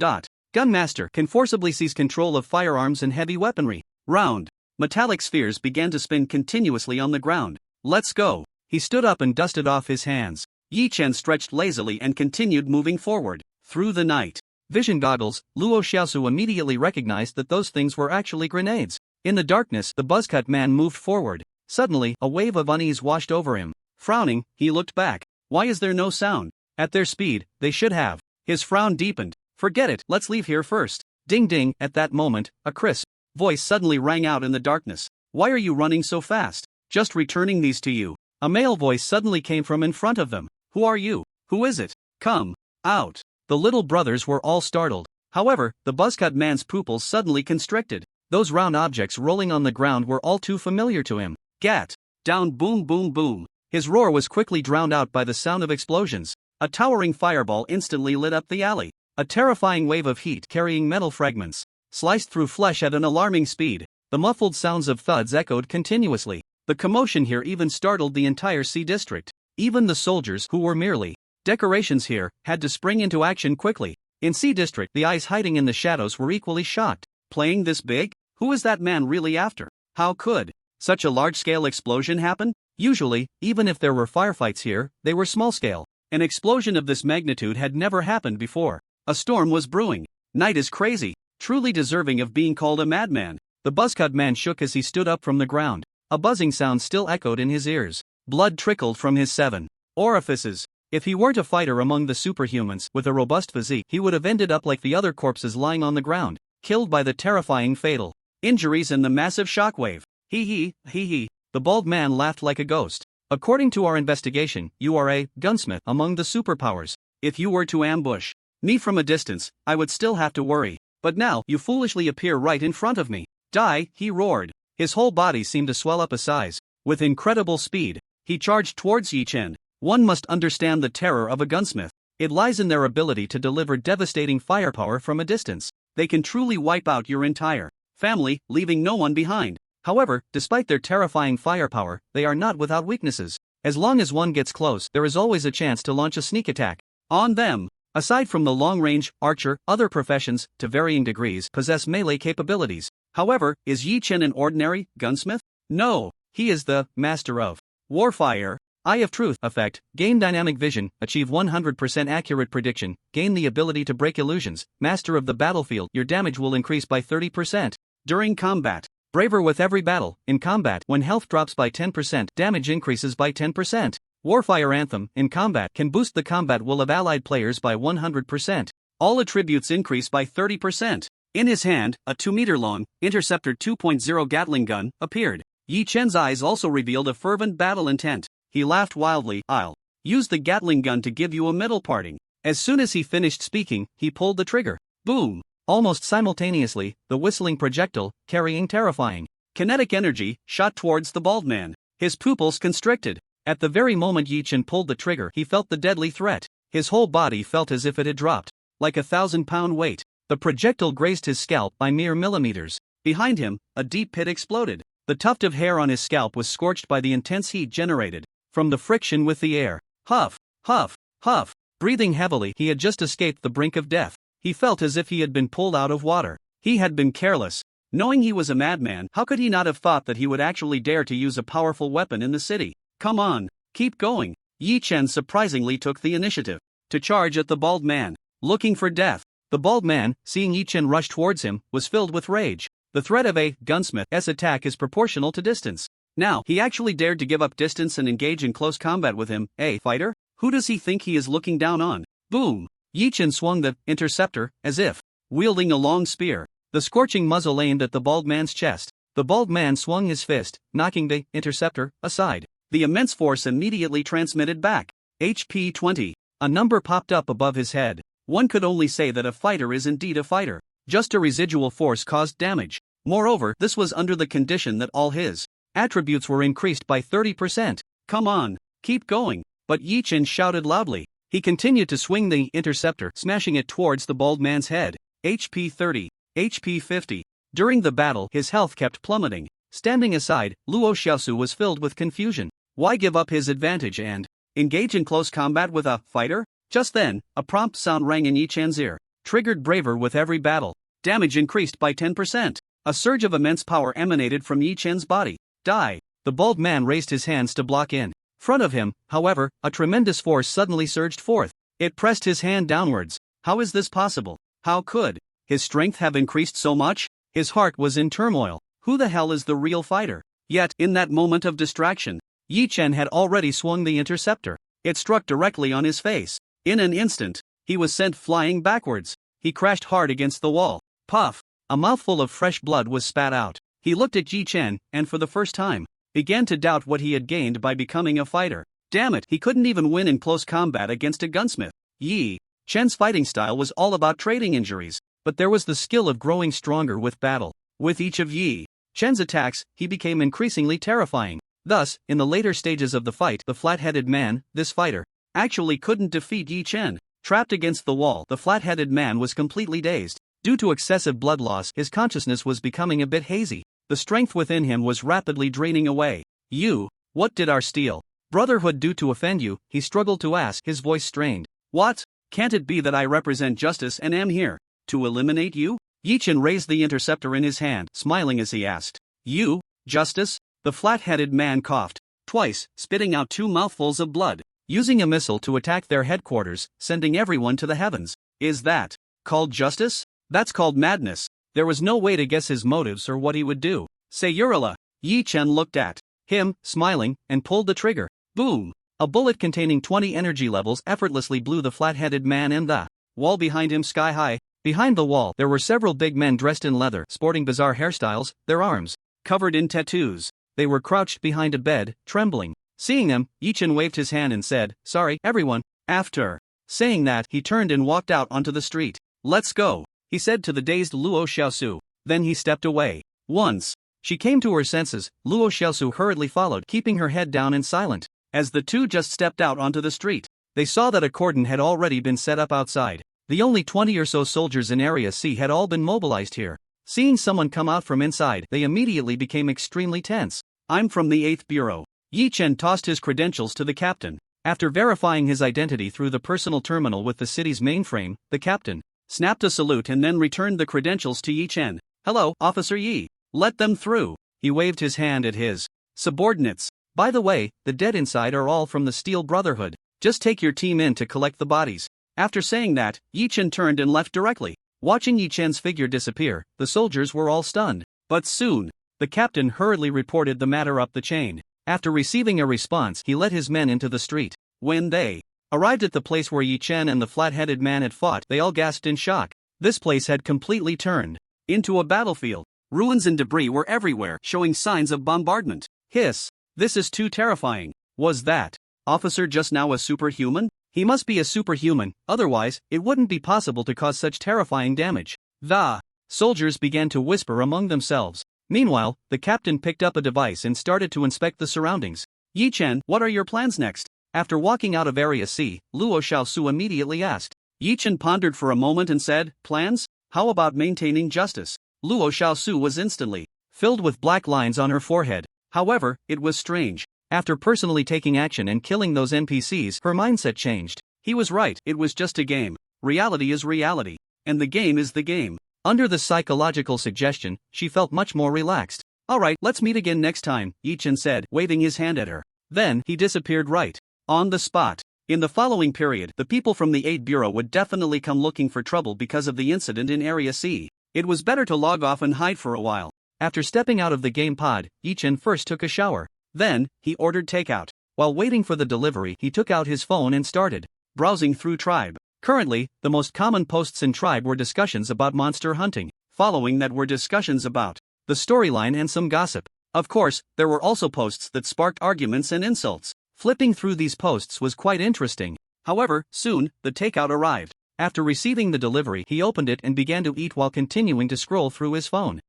Gunmaster can forcibly seize control of firearms and heavy weaponry. Round. Metallic spheres began to spin continuously on the ground. Let's go. He stood up and dusted off his hands. Yi Chen stretched lazily and continued moving forward. Through the night vision goggles, Luo Xiaosu immediately recognized that those things were actually grenades. In the darkness, the buzzcut man moved forward. Suddenly, a wave of unease washed over him. Frowning, he looked back. Why is there no sound? At their speed, they should have. His frown deepened. Forget it, let's leave here first. Ding ding, at that moment, a crisp voice suddenly rang out in the darkness. Why are you running so fast? Just returning these to you. A male voice suddenly came from in front of them. Who are you? Who is it? Come out. The little brothers were all startled. However, the buzzcut man's pupils suddenly constricted. Those round objects rolling on the ground were all too familiar to him. Gat. Down, boom boom boom. His roar was quickly drowned out by the sound of explosions. A towering fireball instantly lit up the alley. A terrifying wave of heat carrying metal fragments sliced through flesh at an alarming speed. The muffled sounds of thuds echoed continuously. The commotion here even startled the entire C district. Even the soldiers, who were merely decorations here, had to spring into action quickly. In C district, the eyes hiding in the shadows were equally shocked. Playing this big? Who is that man really after? How could such a large-scale explosion happen? Usually, even if there were firefights here, they were small-scale. An explosion of this magnitude had never happened before. A storm was brewing. Night is crazy, truly deserving of being called a madman. The buzzcut man shook as he stood up from the ground. A buzzing sound still echoed in his ears. Blood trickled from his 7 orifices. If he weren't a fighter among the superhumans with a robust physique, he would have ended up like the other corpses lying on the ground, killed by the terrifying fatal injuries and the massive shockwave. Hee hee. The bald man laughed like a ghost. According to our investigation, you are a gunsmith among the superpowers. If you were to ambush me from a distance, I would still have to worry. But now, you foolishly appear right in front of me. Die, he roared. His whole body seemed to swell up a size. With incredible speed, he charged towards Yi Chen. One must understand the terror of a gunsmith. It lies in their ability to deliver devastating firepower from a distance. They can truly wipe out your entire family, leaving no one behind. However, despite their terrifying firepower, they are not without weaknesses. As long as one gets close, there is always a chance to launch a sneak attack on them. Aside from the long-range archer, other professions, to varying degrees, possess melee capabilities. However, is Yi Chen an ordinary gunsmith? No, he is the master of warfire. Eye of Truth effect, gain dynamic vision, achieve 100% accurate prediction, gain the ability to break illusions, master of the battlefield, your damage will increase by 30%. During combat, braver with every battle, in combat, when health drops by 10%, damage increases by 10%. Warfire Anthem, in combat, can boost the combat will of allied players by 100%. All attributes increase by 30%. In his hand, a 2-meter-long, Interceptor 2.0 Gatling gun appeared. Yi Chen's eyes also revealed a fervent battle intent. He laughed wildly. I'll use the Gatling gun to give you a middle parting. As soon as he finished speaking, he pulled the trigger. Boom! Almost simultaneously, the whistling projectile, carrying terrifying kinetic energy, shot towards the bald man. His pupils constricted. At the very moment Yi Chen pulled the trigger, he felt the deadly threat. His whole body felt as if it had dropped, like a 1,000-pound weight. The projectile grazed his scalp by mere millimeters. Behind him, a deep pit exploded. The tuft of hair on his scalp was scorched by the intense heat generated from the friction with the air. Huff, huff, huff. Breathing heavily, he had just escaped the brink of death. He felt as if he had been pulled out of water. He had been careless. Knowing he was a madman, how could he not have thought that he would actually dare to use a powerful weapon in the city? Come on, keep going. Yi Chen surprisingly took the initiative to charge at the bald man, looking for death. The bald man, seeing Yi Chen rush towards him, was filled with rage. The threat of a gunsmith's attack is proportional to distance. Now, he actually dared to give up distance and engage in close combat with him. A fighter? Who does he think he is looking down on? Boom! Yi Chen swung the interceptor, as if wielding a long spear. The scorching muzzle aimed at the bald man's chest. The bald man swung his fist, knocking the interceptor aside. The immense force immediately transmitted back. HP 20. A number popped up above his head. One could only say that a fighter is indeed a fighter. Just a residual force caused damage. Moreover, this was under the condition that all his attributes were increased by 30%. Come on, keep going. But Yi Chen shouted loudly. He continued to swing the interceptor, smashing it towards the bald man's head. HP 30. HP 50. During the battle, his health kept plummeting. Standing aside, Luo Xiaosu was filled with confusion. Why give up his advantage and engage in close combat with a fighter? Just then, a prompt sound rang in Yi Chen's ear. Triggered braver with every battle. Damage increased by 10%. A surge of immense power emanated from Yi Chen's body. Die. The bald man raised his hands to block in front of him. However, a tremendous force suddenly surged forth. It pressed his hand downwards. How is this possible? How could his strength have increased so much? His heart was in turmoil. Who the hell is the real fighter? Yet, in that moment of distraction, Yi Chen had already swung the interceptor. It struck directly on his face. In an instant, he was sent flying backwards. He crashed hard against the wall. Puff! A mouthful of fresh blood was spat out. He looked at Yi Chen, and for the first time, began to doubt what he had gained by becoming a fighter. Damn it, he couldn't even win in close combat against a gunsmith. Yi Chen's fighting style was all about trading injuries, but there was the skill of growing stronger with battle. With each of Yi Chen's attacks, he became increasingly terrifying. Thus, in the later stages of the fight, the flat-headed man, this fighter, actually couldn't defeat Yi Chen. Trapped against the wall, the flat-headed man was completely dazed. Due to excessive blood loss, his consciousness was becoming a bit hazy. The strength within him was rapidly draining away. You, what did our steel brotherhood do to offend you? He struggled to ask, his voice strained. What? Can't it be that I represent justice and am here to eliminate you? Yi Chen raised the interceptor in his hand, smiling as he asked. You, justice? The flat-headed man coughed twice, spitting out 2 mouthfuls of blood. Using a missile to attack their headquarters, sending everyone to the heavens. Is that called justice? That's called madness. There was no way to guess his motives or what he would do. Sayurala. Yi Chen looked at him, smiling, and pulled the trigger. Boom! A bullet containing 20 energy levels effortlessly blew the flat-headed man and the wall behind him sky high. Behind the wall, there were several big men dressed in leather, sporting bizarre hairstyles, their arms covered in tattoos. They were crouched behind a bed, trembling. Seeing them, Yi Chen waved his hand and said, "Sorry, everyone." After saying that, he turned and walked out onto the street. "Let's go," he said to the dazed Luo Xiaosu. Then he stepped away. Once she came to her senses, Luo Xiaosu hurriedly followed, keeping her head down and silent. As the two just stepped out onto the street, they saw that a cordon had already been set up outside. The only 20 or so soldiers in Area C had all been mobilized here. Seeing someone come out from inside, they immediately became extremely tense. "I'm from the 8th Bureau." Yi Chen tossed his credentials to the captain. After verifying his identity through the personal terminal with the city's mainframe, the captain snapped a salute and then returned the credentials to Yi Chen. "Hello, Officer Yi. Let them through." He waved his hand at his subordinates. "By the way, the dead inside are all from the Steel Brotherhood. Just take your team in to collect the bodies." After saying that, Yi Chen turned and left directly. Watching Yi Chen's figure disappear, the soldiers were all stunned. But soon, the captain hurriedly reported the matter up the chain. After receiving a response, he led his men into the street. When they arrived at the place where Yi Chen and the flat-headed man had fought, they all gasped in shock. This place had completely turned into a battlefield. Ruins and debris were everywhere, showing signs of bombardment. Hiss! This is too terrifying. Was that officer just now a superhuman? He must be a superhuman, otherwise, it wouldn't be possible to cause such terrifying damage. The soldiers began to whisper among themselves. Meanwhile, the captain picked up a device and started to inspect the surroundings. "Yi Chen, what are your plans next?" After walking out of Area C, Luo Xiaosu immediately asked. Yi Chen pondered for a moment and said, "Plans? How about maintaining justice?" Luo Xiaosu was instantly filled with black lines on her forehead. However, it was strange. After personally taking action and killing those NPCs, her mindset changed. He was right, it was just a game. Reality is reality. And the game is the game. Under the psychological suggestion, she felt much more relaxed. Alright, let's meet again next time, Yi-chan said, waving his hand at her. Then, he disappeared right on the spot. In the following period, the people from the 8 Bureau would definitely come looking for trouble because of the incident in Area C. It was better to log off and hide for a while. After stepping out of the game pod, Yi-chan first took a shower. Then, he ordered takeout. While waiting for the delivery, he took out his phone and started browsing through Tribe. Currently, the most common posts in Tribe were discussions about monster hunting. Following that were discussions about the storyline and some gossip. Of course, there were also posts that sparked arguments and insults. Flipping through these posts was quite interesting. However, soon, the takeout arrived. After receiving the delivery, he opened it and began to eat while continuing to scroll through his phone.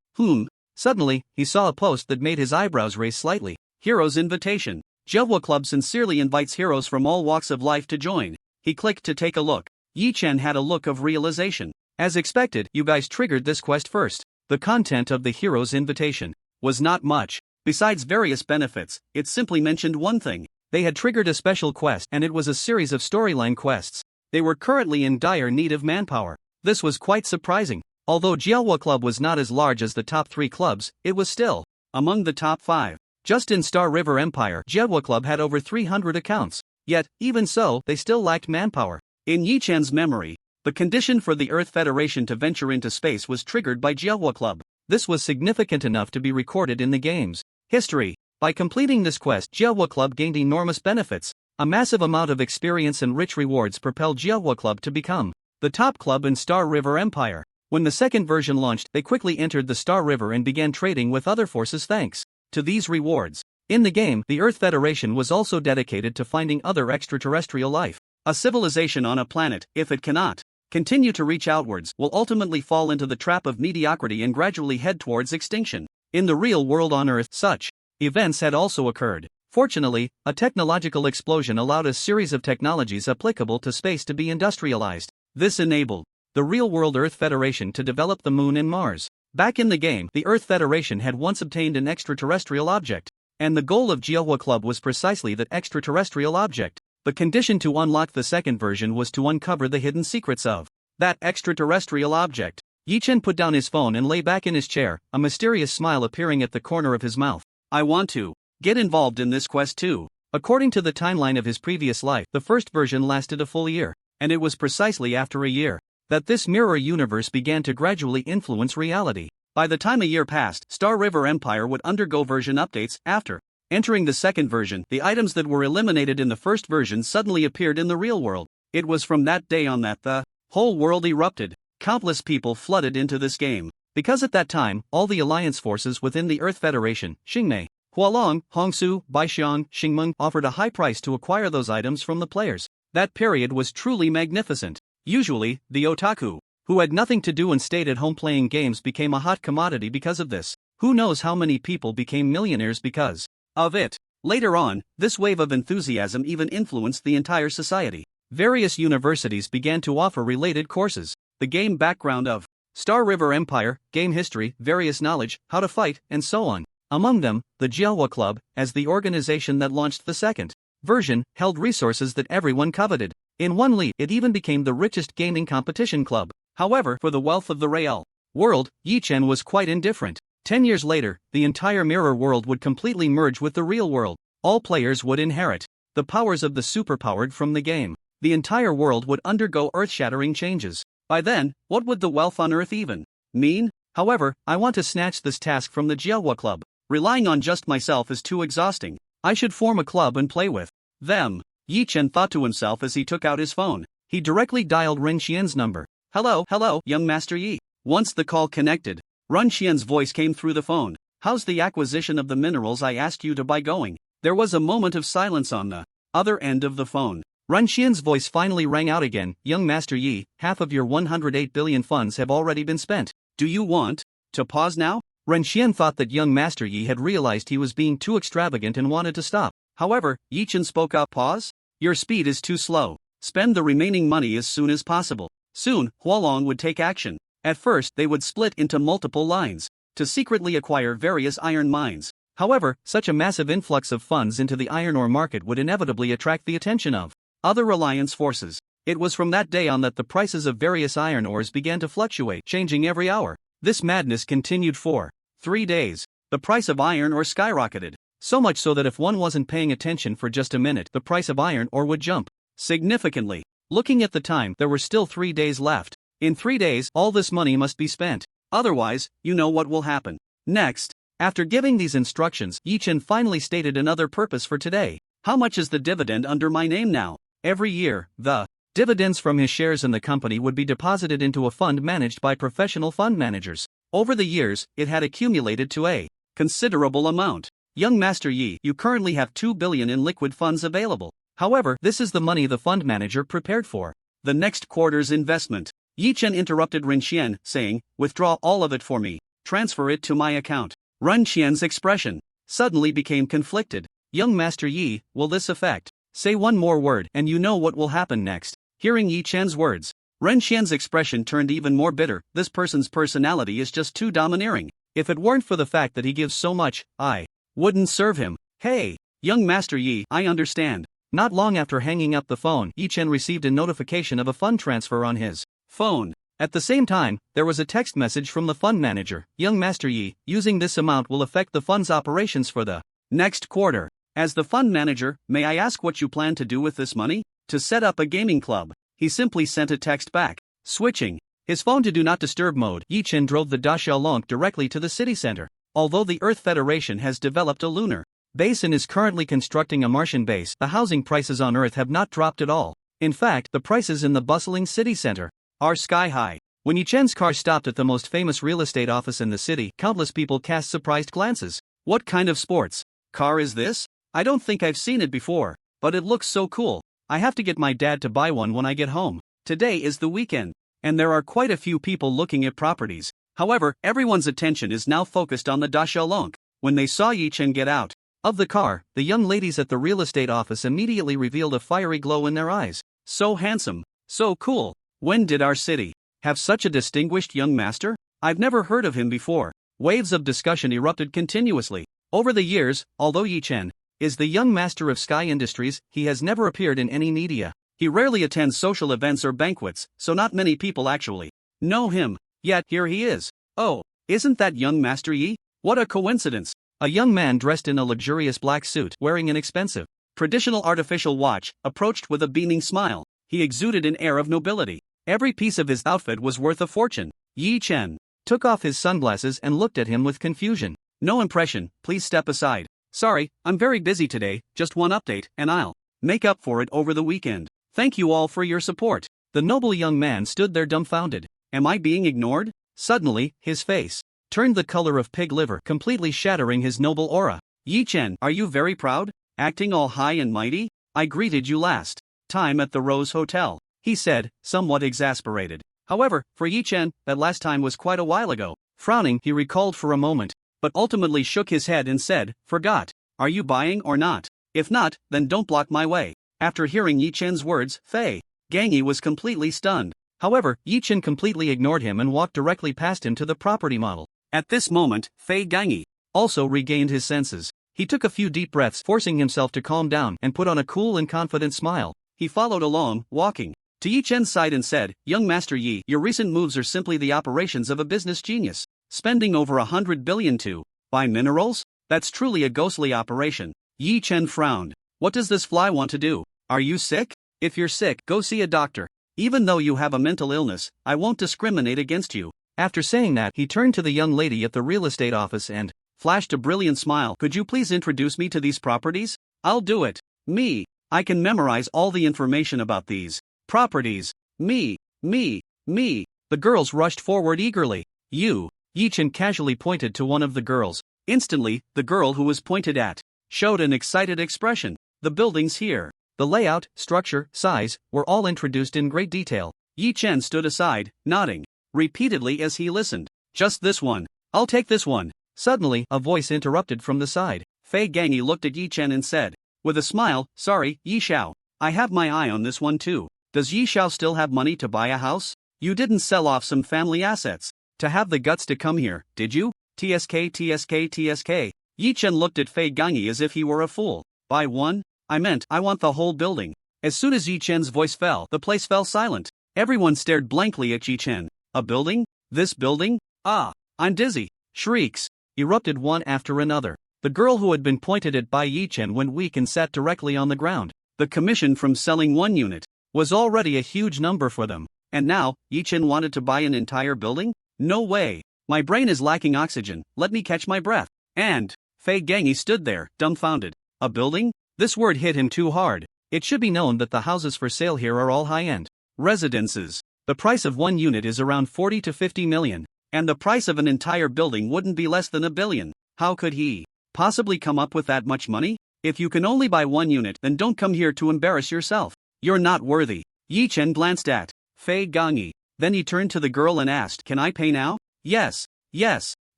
Suddenly, he saw a post that made his eyebrows raise slightly. Heroes Invitation. Jelwa Club sincerely invites heroes from all walks of life to join. He clicked to take a look. Yi-chan had a look of realization. As expected, you guys triggered this quest first. The content of the Heroes Invitation was not much. Besides various benefits, it simply mentioned one thing. They had triggered a special quest and it was a series of storyline quests. They were currently in dire need of manpower. This was quite surprising. Although Jelwa Club was not as large as the top 3 clubs, it was still among the top 5. Just in Star River Empire, Jelwa Club had over 300 accounts. Yet, even so, they still lacked manpower. In Yi-chan's memory, the condition for the Earth Federation to venture into space was triggered by Jelwa Club. This was significant enough to be recorded in the game's history. By completing this quest, Jelwa Club gained enormous benefits. A massive amount of experience and rich rewards propelled Jelwa Club to become the top club in Star River Empire. When the second version launched, they quickly entered the Star River and began trading with other forces thanks to these rewards. In the game, the Earth Federation was also dedicated to finding other extraterrestrial life. A civilization on a planet, if it cannot continue to reach outwards, will ultimately fall into the trap of mediocrity and gradually head towards extinction. In the real world on Earth, such events had also occurred. Fortunately, a technological explosion allowed a series of technologies applicable to space to be industrialized. This enabled the real-world Earth Federation to develop the Moon and Mars. Back in the game, the Earth Federation had once obtained an extraterrestrial object, and the goal of Jelwa Club was precisely that extraterrestrial object. The condition to unlock the second version was to uncover the hidden secrets of that extraterrestrial object. Yi-chan put down his phone and lay back in his chair, a mysterious smile appearing at the corner of his mouth. I want to get involved in this quest too. According to the timeline of his previous life, the first version lasted a full year, and it was precisely after a year that this mirror universe began to gradually influence reality. By the time a year passed, Star River Empire would undergo version updates. After entering the second version, the items that were eliminated in the first version suddenly appeared in the real world. It was from that day on that the whole world erupted. Countless people flooded into this game. Because at that time, all the alliance forces within the Earth Federation, Xingmei, Hualong, Hongsu, Baixiang, Xingmeng, offered a high price to acquire those items from the players. That period was truly magnificent. Usually, the otaku, who had nothing to do and stayed at home playing games, became a hot commodity because of this. Who knows how many people became millionaires because of it. Later on, this wave of enthusiasm even influenced the entire society. Various universities began to offer related courses. The game background of Star River Empire, game history, various knowledge, how to fight, and so on. Among them, the Jelwa Club, as the organization that launched the second version, held resources that everyone coveted. In one leap, it even became the richest gaming competition club. However, for the wealth of the real world, Yi-chan was quite indifferent. 10 years later, the entire mirror world would completely merge with the real world. All players would inherit the powers of the superpowered from the game. The entire world would undergo earth-shattering changes. By then, what would the wealth on Earth even mean? However, I want to snatch this task from the Jelwa Club. Relying on just myself is too exhausting. I should form a club and play with them. Yi-chan thought to himself as he took out his phone. He directly dialed Ren Xian's number. Hello, young Master Yi. Once the call connected, Ren Xian's voice came through the phone. How's the acquisition of the minerals I asked you to buy going? There was a moment of silence on the other end of the phone. Ren Xian's voice finally rang out again. Young Master Yi, half of your 108 billion funds have already been spent. Do you want to pause now? Ren Xian thought that young Master Yi had realized he was being too extravagant and wanted to stop. However, Yi-chan spoke up. Pause? Your speed is too slow. Spend the remaining money as soon as possible. Soon, Hualong would take action. At first, they would split into multiple lines. to secretly acquire various iron mines. However, such a massive influx of funds into the iron ore market would inevitably attract the attention of other alliance forces. It was from that day on that the prices of various iron ores began to fluctuate, changing every hour. This madness continued for 3 days. The price of iron ore skyrocketed, so much so that if one wasn't paying attention for just a minute, the price of iron ore would jump significantly. Looking at the time, there were still 3 days left. In 3 days, all this money must be spent. Otherwise, you know what will happen. Next, after giving these instructions, Yi Chen finally stated another purpose for today. How much is the dividend under my name now? Every year, the dividends from his shares in the company would be deposited into a fund managed by professional fund managers. Over the years, it had accumulated to a considerable amount. Young Master Yi, you currently have 2 billion in liquid funds available. However, this is the money the fund manager prepared for the next quarter's investment. Yi Chen interrupted Ren Qian, saying, withdraw all of it for me. Transfer it to my account. Ren Qian's expression suddenly became conflicted. Young Master Yi, will this affect? Say one more word and you know what will happen next. Hearing Yi Chen's words, Ren Qian's expression turned even more bitter. This person's personality is just too domineering. If it weren't for the fact that he gives so much, I wouldn't serve him. Hey, young Master Yi, I understand. Not long after hanging up the phone, Yi Chen received a notification of a fund transfer on his phone. At the same time, there was a text message from the fund manager. Young Master Yi, using this amount will affect the fund's operations for the next quarter. As the fund manager, may I ask what you plan to do with this money? To set up a gaming club. He simply sent a text back. Switching his phone to Do Not Disturb mode, Yi Chen drove the Da Xiaolong directly to the city center. Although the Earth Federation has developed a lunar base and is currently constructing a Martian base, the housing prices on Earth have not dropped at all. In fact, the prices in the bustling city center are sky high. When Yi Chen's car stopped at the most famous real estate office in the city, countless people cast surprised glances. What kind of sports car is this? I don't think I've seen it before, but it looks so cool. I have to get my dad to buy one when I get home. Today is the weekend, and there are quite a few people looking at properties. However, everyone's attention is now focused on the Da Xiaolong. When they saw Yi Chen get out of the car, the young ladies at the real estate office immediately revealed a fiery glow in their eyes. So handsome, so cool. When did our city have such a distinguished young master? I've never heard of him before. Waves of discussion erupted continuously. Over the years, although Yi Chen is the young master of Sky Industries, he has never appeared in any media. He rarely attends social events or banquets, so not many people actually know him. Yet, here he is. Oh, isn't that young Master Yi? What a coincidence. A young man dressed in a luxurious black suit, wearing an expensive, traditional artificial watch, approached with a beaming smile. He exuded an air of nobility. Every piece of his outfit was worth a fortune. Yi Chen took off his sunglasses and looked at him with confusion. No impression, please step aside. Sorry, I'm very busy today, just one update, and I'll make up for it over the weekend. Thank you all for your support. The noble young man stood there dumbfounded. Am I being ignored? Suddenly, his face turned the color of pig liver, completely shattering his noble aura. Yi Chen, are you very proud? Acting all high and mighty? I greeted you last time at the Rose Hotel, he said, somewhat exasperated. However, for Yi Chen, that last time was quite a while ago. Frowning, he recalled for a moment, but ultimately shook his head and said, forgot. Are you buying or not? If not, then don't block my way. After hearing Yi Chen's words, Fei Gangi was completely stunned. However, Yi Chen completely ignored him and walked directly past him to the property model. At this moment, Fei Gangi also regained his senses. He took a few deep breaths, forcing himself to calm down and put on a cool and confident smile. He followed along, walking to Yi Chen's side and said, Young Master Yi, your recent moves are simply the operations of a business genius. Spending over 100 billion to buy minerals? That's truly a ghostly operation. Yi Chen frowned. What does this fly want to do? Are you sick? If you're sick, go see a doctor. Even though you have a mental illness, I won't discriminate against you. After saying that, he turned to the young lady at the real estate office and flashed a brilliant smile. Could you please introduce me to these properties? I'll do it. Me. I can memorize all the information about these properties. Me. The girls rushed forward eagerly. You. Yi Chen casually pointed to one of the girls. Instantly, the girl who was pointed at showed an excited expression. The buildings here, the layout, structure, size, were all introduced in great detail. Yi Chen stood aside, nodding repeatedly as he listened. Just this one. I'll take this one. Suddenly, a voice interrupted from the side. Fei Gangi looked at Yi Chen and said, with a smile, sorry, Yi Xiao. I have my eye on this one too. Does Yi Xiao still have money to buy a house? You didn't sell off some family assets to have the guts to come here, did you? TSK. Yi Chen looked at Fei Ganyi as if he were a fool. Buy one? I want the whole building. As soon as Yi Chen's voice fell, the place fell silent. Everyone stared blankly at Yi Chen. A building? This building? Ah, I'm dizzy. Shrieks erupted one after another. The girl who had been pointed at by Yi Chen went weak and sat directly on the ground. The commission from selling one unit was already a huge number for them. And now, Yi Chen wanted to buy an entire building? No way. My brain is lacking oxygen, let me catch my breath. And Fei Ganyi stood there, dumbfounded. A building? This word hit him too hard. It should be known that the houses for sale here are all high-end residences. The price of one unit is around 40 to 50 million, and the price of an entire building wouldn't be less than $1 billion. How could he possibly come up with that much money? If you can only buy one unit, then don't come here to embarrass yourself. You're not worthy. Yi Chen glanced at Fei Ganyi. Then he turned to the girl and asked, "Can I pay now?" Yes.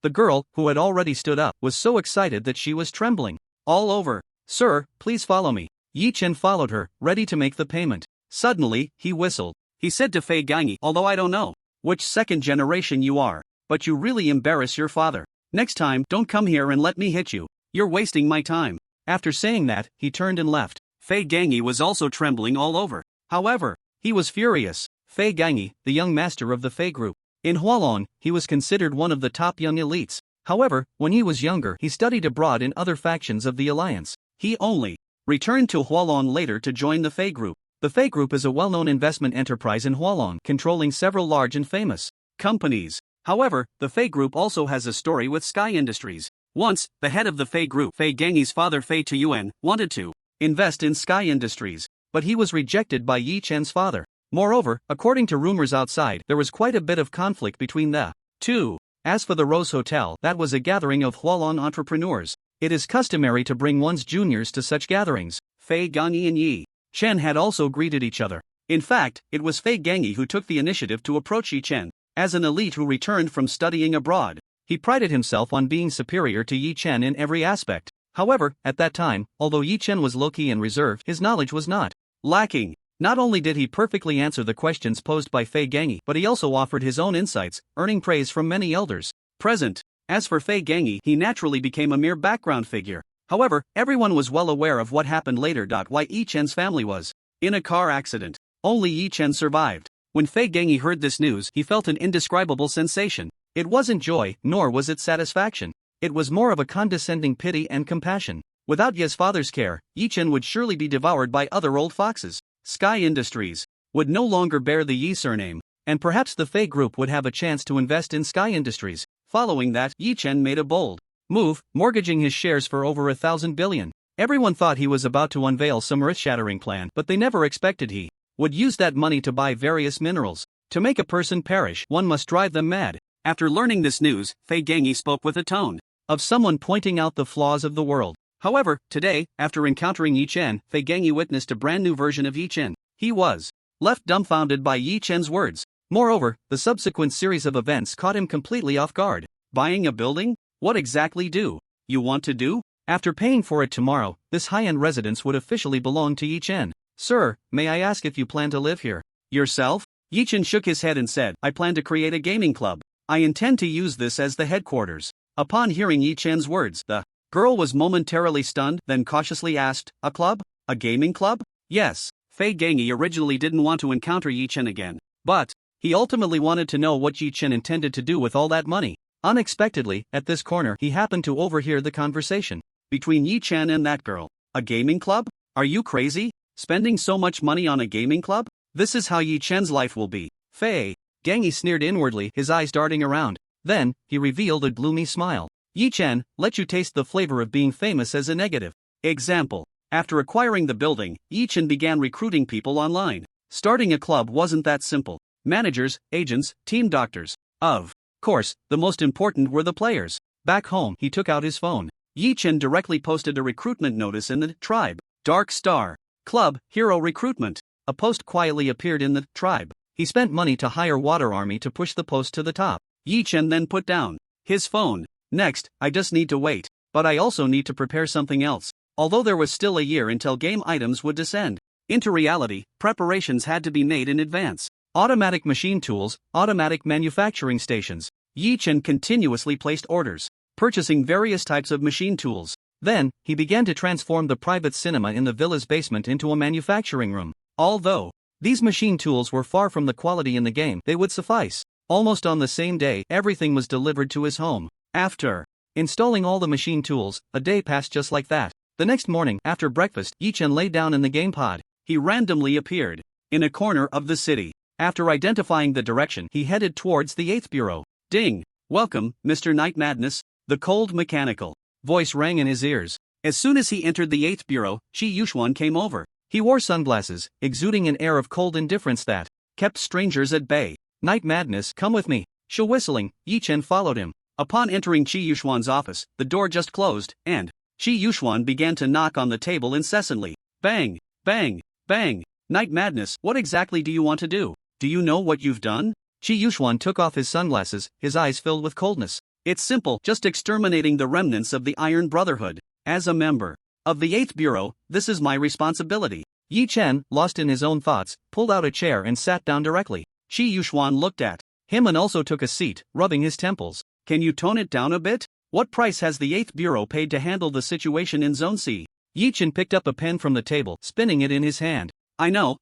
The girl, who had already stood up, was so excited that she was trembling all over. Sir, please follow me. Yi Chen followed her, ready to make the payment. Suddenly, he whistled. He said to Fei Ganyi, "Although I don't know which second generation you are, but you really embarrass your father. Next time, don't come here and let me hit you. You're wasting my time." After saying that, he turned and left. Fei Ganyi was also trembling all over. However, he was furious. Fei Ganyi, the young master of the Fei group. In Hualong, he was considered one of the top young elites. However, when he was younger, he studied abroad in other factions of the alliance. He only returned to Hualong later to join the Fei group. The Fei group is a well-known investment enterprise in Hualong, controlling several large and famous companies. However, the Fei group also has a story with Sky Industries. Once, the head of the Fei group, Fei Ganyi's father Fei Tuyuan, wanted to invest in Sky Industries, but he was rejected by Yi Chen's father. Moreover, according to rumors outside, there was quite a bit of conflict between the two. As for the Rose Hotel, that was a gathering of Hualong entrepreneurs. It is customary to bring one's juniors to such gatherings. Fei Ganyi and Yi Chen had also greeted each other. In fact, it was Fei Ganyi who took the initiative to approach Yi Chen. As an elite who returned from studying abroad, he prided himself on being superior to Yi Chen in every aspect. However, at that time, although Yi Chen was low-key and reserved, his knowledge was not lacking. Not only did he perfectly answer the questions posed by Fei Ganyi, but he also offered his own insights, earning praise from many elders present. As for Fei Ganyi, he naturally became a mere background figure. However, everyone was well aware of what happened later. Why Yi Chen's family was in a car accident. Only Yi Chen survived. When Fei Ganyi heard this news, he felt an indescribable sensation. It wasn't joy, nor was it satisfaction. It was more of a condescending pity and compassion. Without Ye's father's care, Yi Chen would surely be devoured by other old foxes. Sky Industries would no longer bear the Yi surname, and perhaps the Fei group would have a chance to invest in Sky Industries. Following that, Yi Chen made a bold move, mortgaging his shares for over 1,000 billion. Everyone thought he was about to unveil some earth-shattering plan, but they never expected he would use that money to buy various minerals. To make a person perish, one must drive them mad. After learning this news, Fei Ganyi spoke with a tone of someone pointing out the flaws of the world. However, today, after encountering Yi Chen, Fei Ganyi witnessed a brand new version of Yi Chen. He was left dumbfounded by Yi Chen's words. Moreover, the subsequent series of events caught him completely off guard. Buying a building? What exactly do you want to do? After paying for it tomorrow, this high-end residence would officially belong to Yi Chen. Sir, may I ask if you plan to live here yourself? Yi Chen shook his head and said, I plan to create a gaming club. I intend to use this as the headquarters. Upon hearing Yi Chen's words, the girl was momentarily stunned, then cautiously asked, a club? A gaming club? Yes. Fei Ganyi originally didn't want to encounter Yi Chen again, but he ultimately wanted to know what Yi Chen intended to do with all that money. Unexpectedly, at this corner, he happened to overhear the conversation between Yi Chen and that girl. A gaming club? Are you crazy? Spending so much money on a gaming club? This is how Yi Chen's life will be. Fei Ganyi sneered inwardly, his eyes darting around. Then, he revealed a gloomy smile. Yi Chen, let you taste the flavor of being famous as a negative example. After acquiring the building, Yi Chen began recruiting people online. Starting a club wasn't that simple. Managers, agents, team doctors. Of course, the most important were the players. Back home, he took out his phone. Yi Chen directly posted a recruitment notice in the tribe. Dark Star Club, Hero Recruitment. A post quietly appeared in the tribe. He spent money to hire Water Army to push the post to the top. Yi Chen then put down his phone. Next, I just need to wait. But I also need to prepare something else. Although there was still a year until game items would descend into reality, preparations had to be made in advance. Automatic machine tools, automatic manufacturing stations, Yi Chen continuously placed orders, purchasing various types of machine tools. Then, he began to transform the private cinema in the villa's basement into a manufacturing room. Although these machine tools were far from the quality in the game they would suffice. Almost on the same day, everything was delivered to his home. After installing all the machine tools, a day passed just like that. The next morning, after breakfast, Yi Chen lay down in the game pod. He randomly appeared in a corner of the city. After identifying the direction, he headed towards the 8th bureau. Ding! Welcome, Mr. Night Madness. The cold mechanical voice rang in his ears. As soon as he entered the 8th bureau, Shi Yuxuan came over. He wore sunglasses, exuding an air of cold indifference that kept strangers at bay. Night Madness, come with me. Shoo whistling, Yi Chen followed him. Upon entering Shi Yuxuan's office, the door just closed, and Shi Yuxuan began to knock on the table incessantly. Bang! Bang! Bang! Night Madness, what exactly do you want to do? Do you know what you've done? Shi Yuxuan took off his sunglasses, his eyes filled with coldness. It's simple, just exterminating the remnants of the Iron Brotherhood. As a member of the 8th bureau, this is my responsibility. Yi Chen, lost in his own thoughts, pulled out a chair and sat down directly. Shi Yuxuan looked at him and also took a seat, rubbing his temples. Can you tone it down a bit? What price has the 8th bureau paid to handle the situation in Zone C? Yi Chen picked up a pen from the table, spinning it in his hand. I know.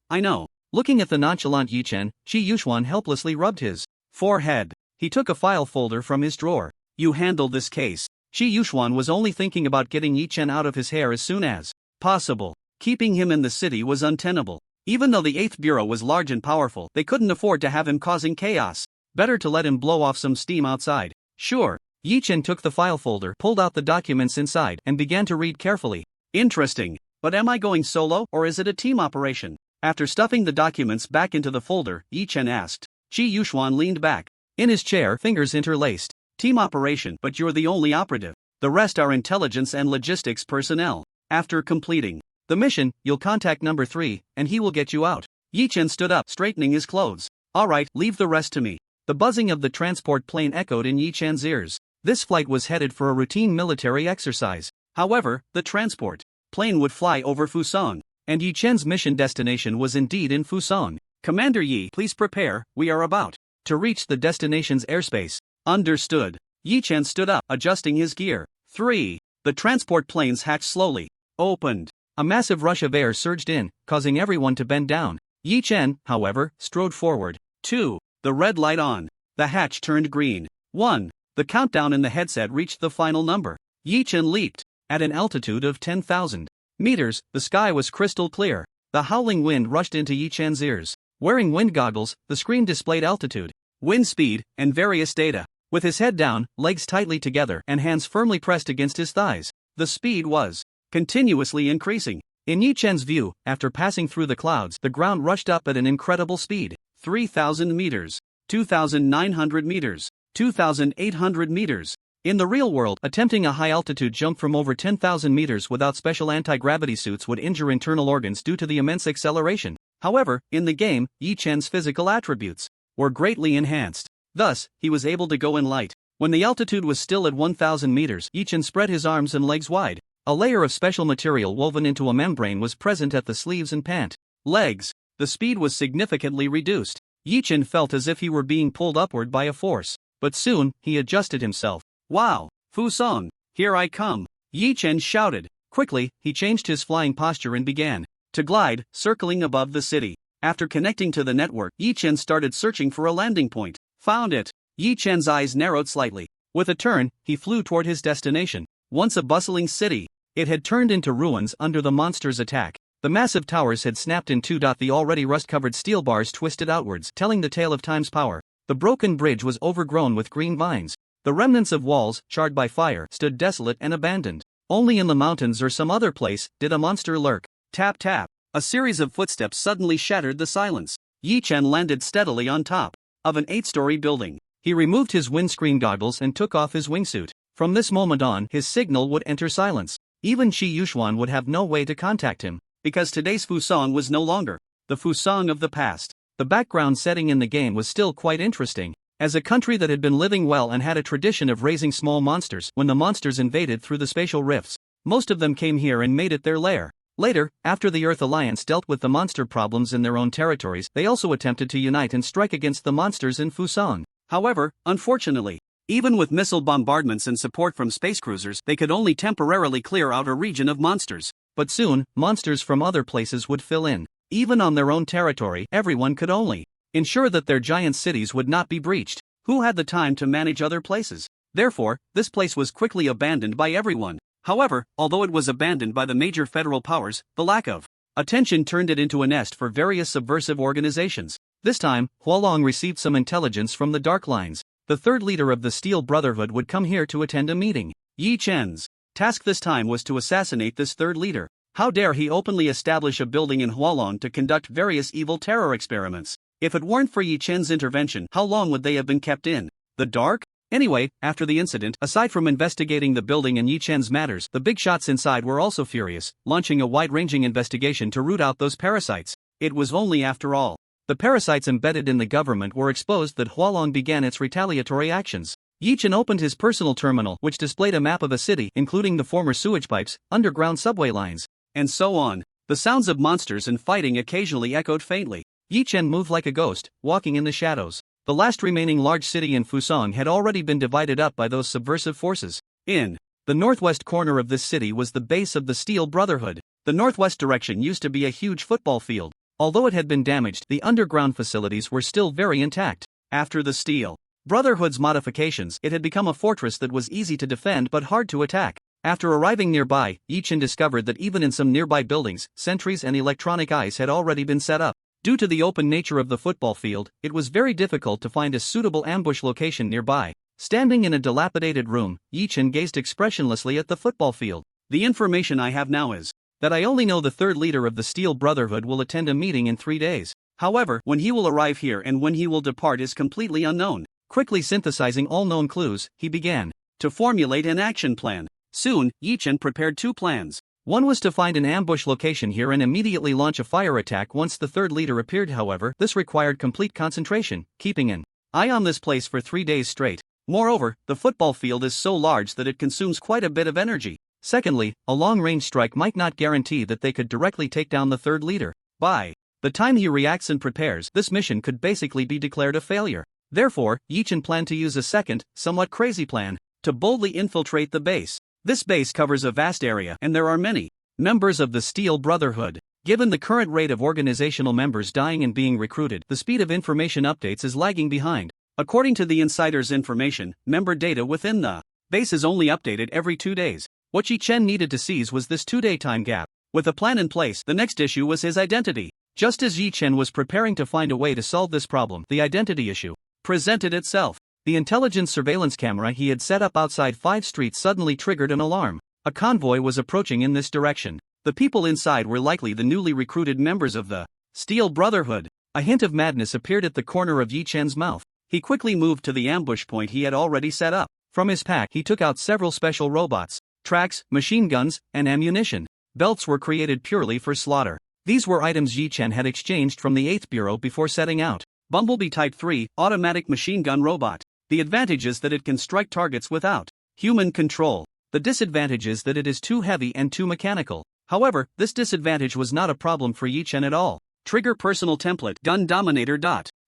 Looking at the nonchalant Yi Chen, Shi Yuxuan helplessly rubbed his forehead. He took a file folder from his drawer. You handle this case. Shi Yuxuan was only thinking about getting Yi Chen out of his hair as soon as possible. Keeping him in the city was untenable. Even though the 8th bureau was large and powerful, they couldn't afford to have him causing chaos. Better to let him blow off some steam outside. Sure. Yi Chen took the file folder, pulled out the documents inside, and began to read carefully. Interesting. But am I going solo, or is it a team operation? After stuffing the documents back into the folder, Yi Chen asked. Shi Yuxuan leaned back in his chair, fingers interlaced. Team operation, but you're the only operative. The rest are intelligence and logistics personnel. After completing the mission, you'll contact number 3, and he will get you out. Yi Chen stood up, straightening his clothes. Alright, leave the rest to me. The buzzing of the transport plane echoed in Yi Chen's ears. This flight was headed for a routine military exercise. However, the transport plane would fly over Fusong, and Yi Chen's mission destination was indeed in Fusong. Commander Yi, please prepare, we are about to reach the destination's airspace. Understood. Yi Chen stood up, adjusting his gear. 3. The transport planes hatch slowly opened. A massive rush of air surged in, causing everyone to bend down. Yi Chen, however, strode forward. 2. The red light on. The hatch turned green. 1. The countdown in the headset reached the final number. Yi Chen leaped. At an altitude of 10,000 meters, the sky was crystal clear. The howling wind rushed into Yi Chen's ears. Wearing wind goggles, the screen displayed altitude, wind speed, and various data. With his head down, legs tightly together, and hands firmly pressed against his thighs, the speed was continuously increasing. In Yi Chen's view, after passing through the clouds, the ground rushed up at an incredible speed. 3,000 meters, 2,900 meters, 2,800 meters. In the real world, attempting a high-altitude jump from over 10,000 meters without special anti-gravity suits would injure internal organs due to the immense acceleration. However, in the game, Yi Chen's physical attributes were greatly enhanced. Thus, he was able to go in light. When the altitude was still at 1,000 meters, Yi Chen spread his arms and legs wide. A layer of special material woven into a membrane was present at the sleeves and pant legs. The speed was significantly reduced. Yi Chen felt as if he were being pulled upward by a force. But soon, he adjusted himself. Wow! Fusong, here I come! Yi Chen shouted. Quickly, he changed his flying posture and began to glide, circling above the city. After connecting to the network, Yi Chen started searching for a landing point. Found it! Yi Chen's eyes narrowed slightly. With a turn, he flew toward his destination. Once a bustling city, it had turned into ruins under the monster's attack. The massive towers had snapped in two. The already rust-covered steel bars twisted outwards, telling the tale of time's power. The broken bridge was overgrown with green vines. The remnants of walls, charred by fire, stood desolate and abandoned. Only in the mountains or some other place did a monster lurk. Tap tap. A series of footsteps suddenly shattered the silence. Yi Chen landed steadily on top of an 8-story building. He removed his windscreen goggles and took off his wingsuit. From this moment on, his signal would enter silence. Even Shi Yuxuan would have no way to contact him, because today's Fusong was no longer the Fusong of the past. The background setting in the game was still quite interesting. As a country that had been living well and had a tradition of raising small monsters, when the monsters invaded through the spatial rifts, most of them came here and made it their lair. Later, after the Earth Alliance dealt with the monster problems in their own territories, they also attempted to unite and strike against the monsters in Fusong. However, unfortunately, even with missile bombardments and support from space cruisers, they could only temporarily clear out a region of monsters. But soon, monsters from other places would fill in. Even on their own territory, everyone could only ensure that their giant cities would not be breached. Who had the time to manage other places? Therefore, this place was quickly abandoned by everyone. However, although it was abandoned by the major federal powers, the lack of attention turned it into a nest for various subversive organizations. This time, Hualong received some intelligence from the Dark Lines. The third leader of the Steel Brotherhood would come here to attend a meeting. Yi Chen's task this time was to assassinate this third leader. How dare he openly establish a building in Hualong to conduct various evil terror experiments? If it weren't for Yi Chen's intervention, how long would they have been kept in the dark? Anyway, after the incident, aside from investigating the building and Yi Chen's matters, the big shots inside were also furious, launching a wide-ranging investigation to root out those parasites. It was only after all the parasites embedded in the government were exposed that Hualong began its retaliatory actions. Yi Chen opened his personal terminal, which displayed a map of a city, including the former sewage pipes, underground subway lines, and so on. The sounds of monsters and fighting occasionally echoed faintly. Yi Chen moved like a ghost, walking in the shadows. The last remaining large city in Fusong had already been divided up by those subversive forces. In the northwest corner of this city was the base of the Steel Brotherhood. The northwest direction used to be a huge football field. Although it had been damaged, the underground facilities were still very intact. After the Steel Brotherhood's modifications, it had become a fortress that was easy to defend but hard to attack. After arriving nearby, Yi Chen discovered that even in some nearby buildings, sentries and electronic eyes had already been set up. Due to the open nature of the football field, it was very difficult to find a suitable ambush location nearby. Standing in a dilapidated room, Yi Chen gazed expressionlessly at the football field. The information I have now is that I only know the third leader of the Steel Brotherhood will attend a meeting in 3 days. However, when he will arrive here and when he will depart is completely unknown. Quickly synthesizing all known clues, he began to formulate an action plan. Soon, Yi Chen prepared 2 plans. One was to find an ambush location here and immediately launch a fire attack once the third leader appeared. However, this required complete concentration, keeping an eye on this place for 3 days straight. Moreover, the football field is so large that it consumes quite a bit of energy. Secondly, a long-range strike might not guarantee that they could directly take down the third leader. By the time he reacts and prepares, this mission could basically be declared a failure. Therefore, Yi Chen planned to use a second, somewhat crazy plan to boldly infiltrate the base. This base covers a vast area and there are many members of the Steel Brotherhood. Given the current rate of organizational members dying and being recruited, the speed of information updates is lagging behind. According to the insider's information, member data within the base is only updated every 2 days. What Yi Chen needed to seize was this 2-day time gap. With a plan in place, the next issue was his identity. Just as Yi Chen was preparing to find a way to solve this problem, the identity issue presented itself. The intelligence surveillance camera he had set up outside 5 streets suddenly triggered an alarm. A convoy was approaching in this direction. The people inside were likely the newly recruited members of the Steel Brotherhood. A hint of madness appeared at the corner of Yi Chen's mouth. He quickly moved to the ambush point he had already set up. From his pack he took out several special robots, tracks, machine guns, and ammunition. Belts were created purely for slaughter. These were items Yi Chen had exchanged from the 8th Bureau before setting out. Bumblebee Type 3, automatic machine gun robot. The advantage is that it can strike targets without human control. The disadvantage is that it is too heavy and too mechanical. However, this disadvantage was not a problem for Yi Chen at all. Trigger personal template Gun Dominator.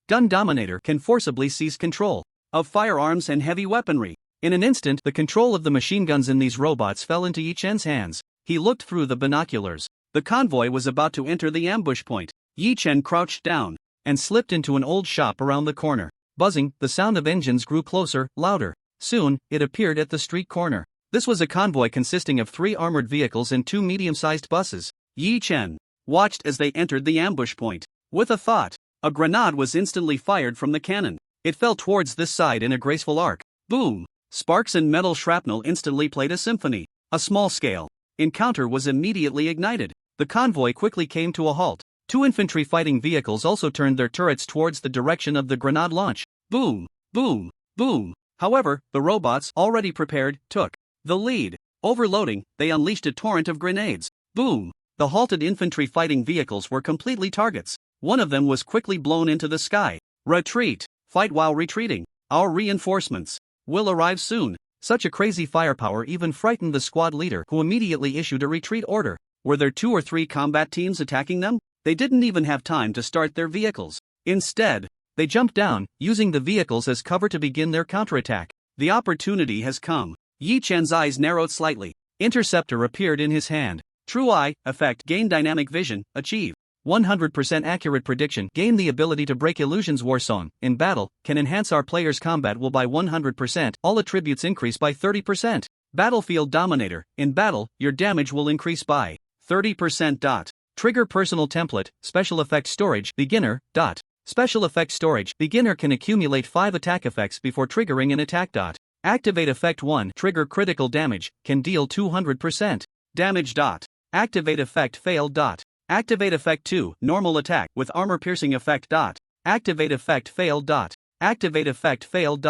Gun Dominator can forcibly seize control of firearms and heavy weaponry. In an instant, the control of the machine guns in these robots fell into Yi Chen's hands. He looked through the binoculars. The convoy was about to enter the ambush point. Yi Chen crouched down and slipped into an old shop around the corner. Buzzing, the sound of engines grew closer, louder. Soon, it appeared at the street corner. This was a convoy consisting of 3 armored vehicles and 2 medium-sized buses. Yi Chen watched as they entered the ambush point. With a thought, a grenade was instantly fired from the cannon. It fell towards this side in a graceful arc. Boom! Sparks and metal shrapnel instantly played a symphony. A small-scale encounter was immediately ignited. The convoy quickly came to a halt. 2 infantry fighting vehicles also turned their turrets towards the direction of the grenade launch. Boom! Boom! Boom! However, the robots, already prepared, took the lead. Overloading, they unleashed a torrent of grenades. Boom! The halted infantry fighting vehicles were completely targets. One of them was quickly blown into the sky. Retreat! Fight while retreating. Our reinforcements will arrive soon. Such a crazy firepower even frightened the squad leader, who immediately issued a retreat order. Were there 2 or 3 combat teams attacking them? They didn't even have time to start their vehicles. Instead, They jumped down, using the vehicles as cover to begin their counterattack. The opportunity has come. Yi Chen's eyes narrowed slightly. Interceptor appeared in his hand. True Eye, effect, gain dynamic vision, achieve. 100% accurate prediction, gain the ability to break illusions. War Song, in battle, can enhance our player's combat will by 100%, all attributes increase by 30%. Battlefield Dominator, in battle, your damage will increase by 30%. Trigger personal template, special effect storage, beginner. Special effect storage, beginner can accumulate 5 attack effects before triggering an attack. Activate effect 1, trigger critical damage, can deal 200% damage. Activate effect fail. Activate effect 2, normal attack, with armor piercing effect. Activate effect fail. Activate effect fail.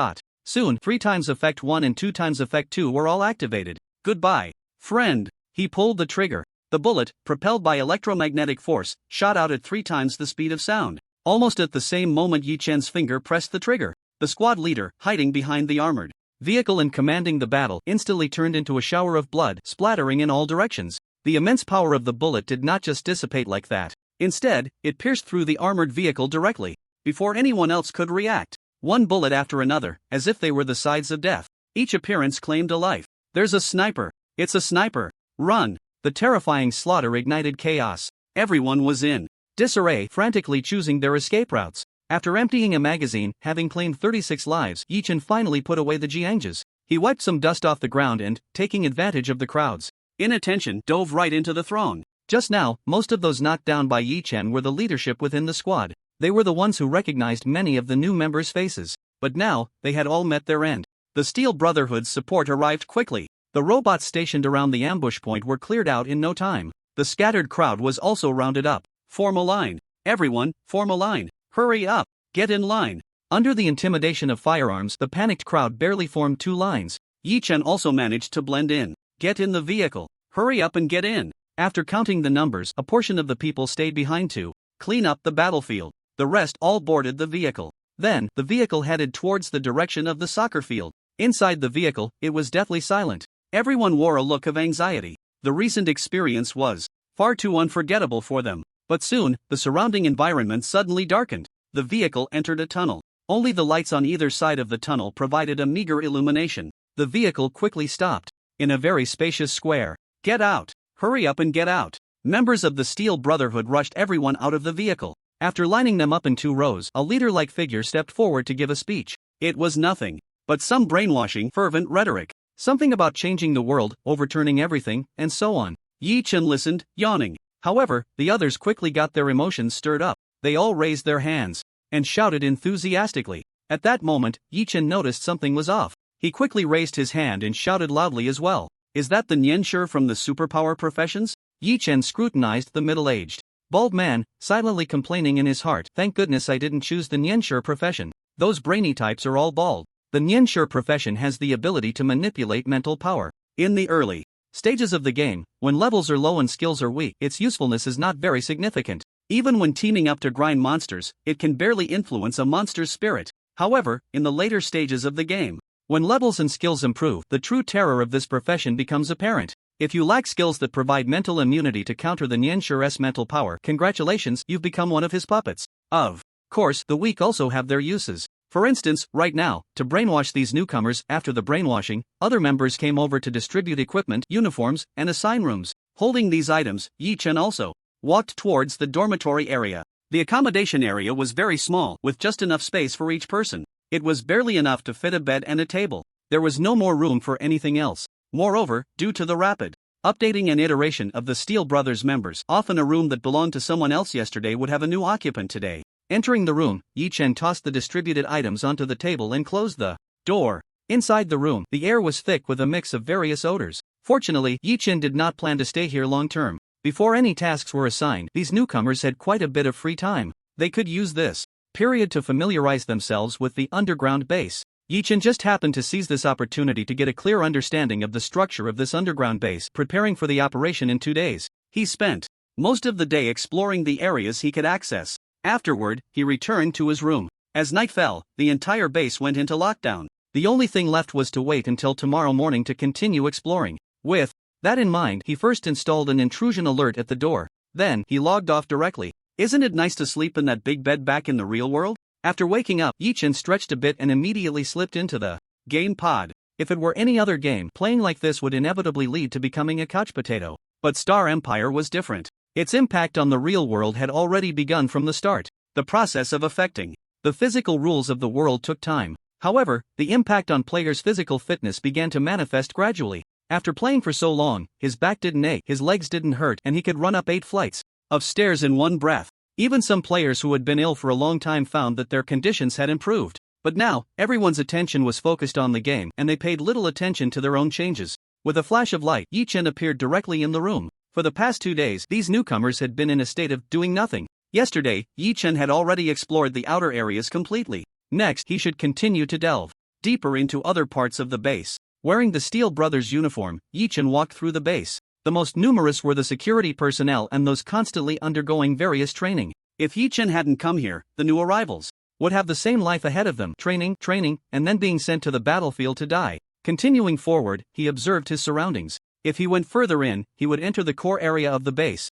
Soon, 3 times effect 1 and 2 times effect 2 were all activated. Goodbye, friend. He pulled the trigger. The bullet, propelled by electromagnetic force, shot out at 3 times the speed of sound. Almost at the same moment Yi Chen's finger pressed the trigger. The squad leader, hiding behind the armored vehicle and commanding the battle, instantly turned into a shower of blood, splattering in all directions. The immense power of the bullet did not just dissipate like that. Instead, it pierced through the armored vehicle directly, before anyone else could react. One bullet after another, as if they were the sides of death. Each appearance claimed a life. There's a sniper. It's a sniper. Run. The terrifying slaughter ignited chaos. Everyone was in disarray, frantically choosing their escape routes. After emptying a magazine, having claimed 36 lives, Yi Chen finally put away the Jiangjas. He wiped some dust off the ground and, taking advantage of the crowd's inattention, dove right into the throng. Just now, most of those knocked down by Yi Chen were the leadership within the squad. They were the ones who recognized many of the new members' faces. But now, they had all met their end. The Steel Brotherhood's support arrived quickly. The robots stationed around the ambush point were cleared out in no time. The scattered crowd was also rounded up. Form a line. Everyone, form a line. Hurry up. Get in line. Under the intimidation of firearms, the panicked crowd barely formed 2 lines. Yi Chen also managed to blend in. Get in the vehicle. Hurry up and get in. After counting the numbers, a portion of the people stayed behind to clean up the battlefield. The rest all boarded the vehicle. Then, the vehicle headed towards the direction of the soccer field. Inside the vehicle, it was deathly silent. Everyone wore a look of anxiety. The recent experience was far too unforgettable for them. But soon, the surrounding environment suddenly darkened. The vehicle entered a tunnel. Only the lights on either side of the tunnel provided a meager illumination. The vehicle quickly stopped. In a very spacious square. Get out! Hurry up and get out! Members of the Steel Brotherhood rushed everyone out of the vehicle. After lining them up in 2 rows, a leader-like figure stepped forward to give a speech. It was nothing but some brainwashing, fervent rhetoric. Something about changing the world, overturning everything, and so on. Yi Chen listened, yawning. However, the others quickly got their emotions stirred up. They all raised their hands and shouted enthusiastically. At that moment, Yi Chen noticed something was off. He quickly raised his hand and shouted loudly as well. Is that the Nianshi from the superpower professions? Yi Chen scrutinized the middle-aged, bald man, silently complaining in his heart. Thank goodness I didn't choose the Nianshi profession. Those brainy types are all bald. The Nianshi profession has the ability to manipulate mental power. In the early stages of the game, when levels are low and skills are weak, its usefulness is not very significant. Even when teaming up to grind monsters, it can barely influence a monster's spirit. However, in the later stages of the game, when levels and skills improve, the true terror of this profession becomes apparent. If you lack skills that provide mental immunity to counter the Nianshi's mental power, congratulations, you've become one of his puppets. Of course, the weak also have their uses. For instance, right now, to brainwash these newcomers, after the brainwashing, other members came over to distribute equipment, uniforms, and assign rooms. Holding these items, Yi Chen also walked towards the dormitory area. The accommodation area was very small, with just enough space for each person. It was barely enough to fit a bed and a table. There was no more room for anything else. Moreover, due to the rapid updating and iteration of the Steel Brothers members, often a room that belonged to someone else yesterday would have a new occupant today. Entering the room, Yi Chen tossed the distributed items onto the table and closed the door. Inside the room, the air was thick with a mix of various odors. Fortunately, Yi Chen did not plan to stay here long term. Before any tasks were assigned, these newcomers had quite a bit of free time. They could use this period to familiarize themselves with the underground base. Yi Chen just happened to seize this opportunity to get a clear understanding of the structure of this underground base, preparing for the operation in 2 days. He spent most of the day exploring the areas he could access. Afterward, he returned to his room. As night fell, the entire base went into lockdown. The only thing left was to wait until tomorrow morning to continue exploring. With that in mind, he first installed an intrusion alert at the door. Then, he logged off directly. Isn't it nice to sleep in that big bed back in the real world? After waking up, Yi-Chen stretched a bit and immediately slipped into the game pod. If it were any other game, playing like this would inevitably lead to becoming a couch potato. But Star Empire was different. Its impact on the real world had already begun from the start. The process of affecting the physical rules of the world took time. However, the impact on players' physical fitness began to manifest gradually. After playing for so long, his back didn't ache, his legs didn't hurt, and he could run up 8 flights of stairs in one breath. Even some players who had been ill for a long time found that their conditions had improved. But now, everyone's attention was focused on the game, and they paid little attention to their own changes. With a flash of light, Yi-Chen appeared directly in the room. For the past 2 days, these newcomers had been in a state of doing nothing. Yesterday, Yi-Chen had already explored the outer areas completely. Next, he should continue to delve deeper into other parts of the base. Wearing the Steel Brothers uniform, Yi-Chen walked through the base. The most numerous were the security personnel and those constantly undergoing various training. If Yi-Chen hadn't come here, the new arrivals would have the same life ahead of them, training, and then being sent to the battlefield to die. Continuing forward, he observed his surroundings. If he went further in, he would enter the core area of the base.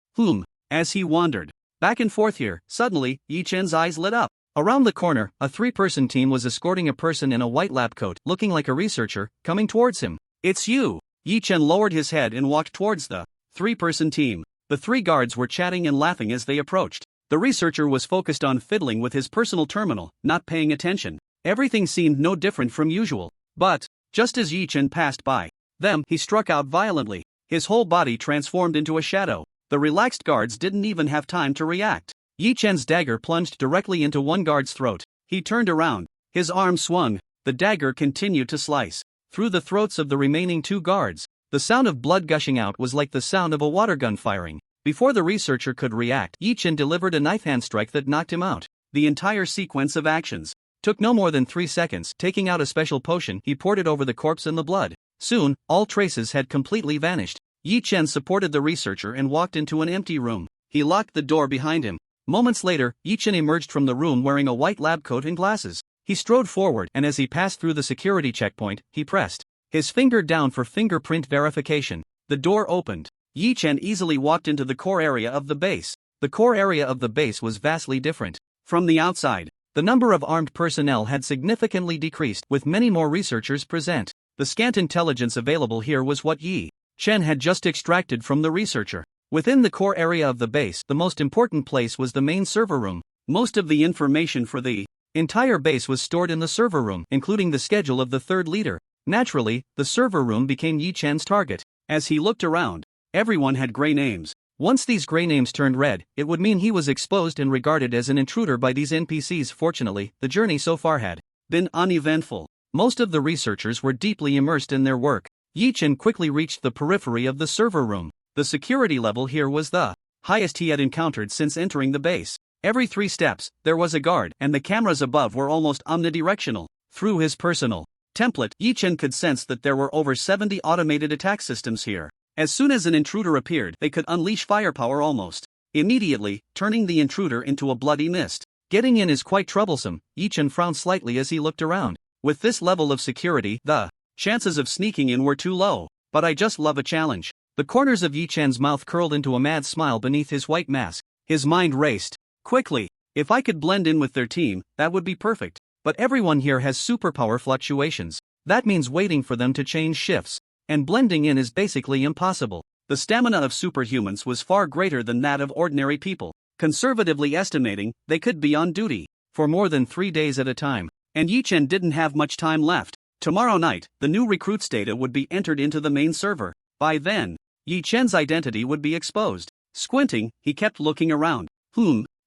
As he wandered back and forth here, suddenly, Yi-Chen's eyes lit up. Around the corner, a 3-person team was escorting a person in a white lab coat, looking like a researcher, coming towards him. "It's you!" Yi-Chen lowered his head and walked towards the 3-person team. The 3 guards were chatting and laughing as they approached. The researcher was focused on fiddling with his personal terminal, not paying attention. Everything seemed no different from usual. But, just as Yi-Chen passed by them, he struck out violently. His whole body transformed into a shadow. The relaxed guards didn't even have time to react. Yi-Chen's dagger plunged directly into one guard's throat. He turned around. His arm swung. The dagger continued to slice through the throats of the remaining 2 guards. The sound of blood gushing out was like the sound of a water gun firing. Before the researcher could react, Yi-Chen delivered a knife hand strike that knocked him out. The entire sequence of actions took no more than 3 seconds. Taking out a special potion, he poured it over the corpse and the blood. Soon, all traces had completely vanished. Yi-Chen supported the researcher and walked into an empty room. He locked the door behind him. Moments later, Yi-Chen emerged from the room wearing a white lab coat and glasses. He strode forward, and as he passed through the security checkpoint, he pressed his finger down for fingerprint verification. The door opened. Yi-Chen easily walked into the core area of the base. The core area of the base was vastly different from the outside. The number of armed personnel had significantly decreased, with many more researchers present. The scant intelligence available here was what Yi-Chen had just extracted from the researcher. Within the core area of the base, the most important place was the main server room. Most of the information for the entire base was stored in the server room, including the schedule of the 3rd leader. Naturally, the server room became Yi-Chen's target. As he looked around, everyone had gray names. Once these gray names turned red, it would mean he was exposed and regarded as an intruder by these NPCs. Fortunately, the journey so far had been uneventful. Most of the researchers were deeply immersed in their work. Yi-Chen quickly reached the periphery of the server room. The security level here was the highest he had encountered since entering the base. Every 3 steps, there was a guard, and the cameras above were almost omnidirectional. Through his personal template, Yi-Chen could sense that there were over 70 automated attack systems here. As soon as an intruder appeared, they could unleash firepower almost immediately, turning the intruder into a bloody mist. Getting in is quite troublesome. Yi-Chen frowned slightly as he looked around. With this level of security, the chances of sneaking in were too low. But I just love a challenge. The corners of Yi-Chen's mouth curled into a mad smile beneath his white mask. His mind raced quickly. If I could blend in with their team, that would be perfect. But everyone here has superpower fluctuations. That means waiting for them to change shifts. And blending in is basically impossible. The stamina of superhumans was far greater than that of ordinary people. Conservatively estimating, they could be on duty for more than 3 days at a time. And Yi-Chen didn't have much time left. Tomorrow night, the new recruits' data would be entered into the main server. By then, Yi-Chen's identity would be exposed. Squinting, he kept looking around.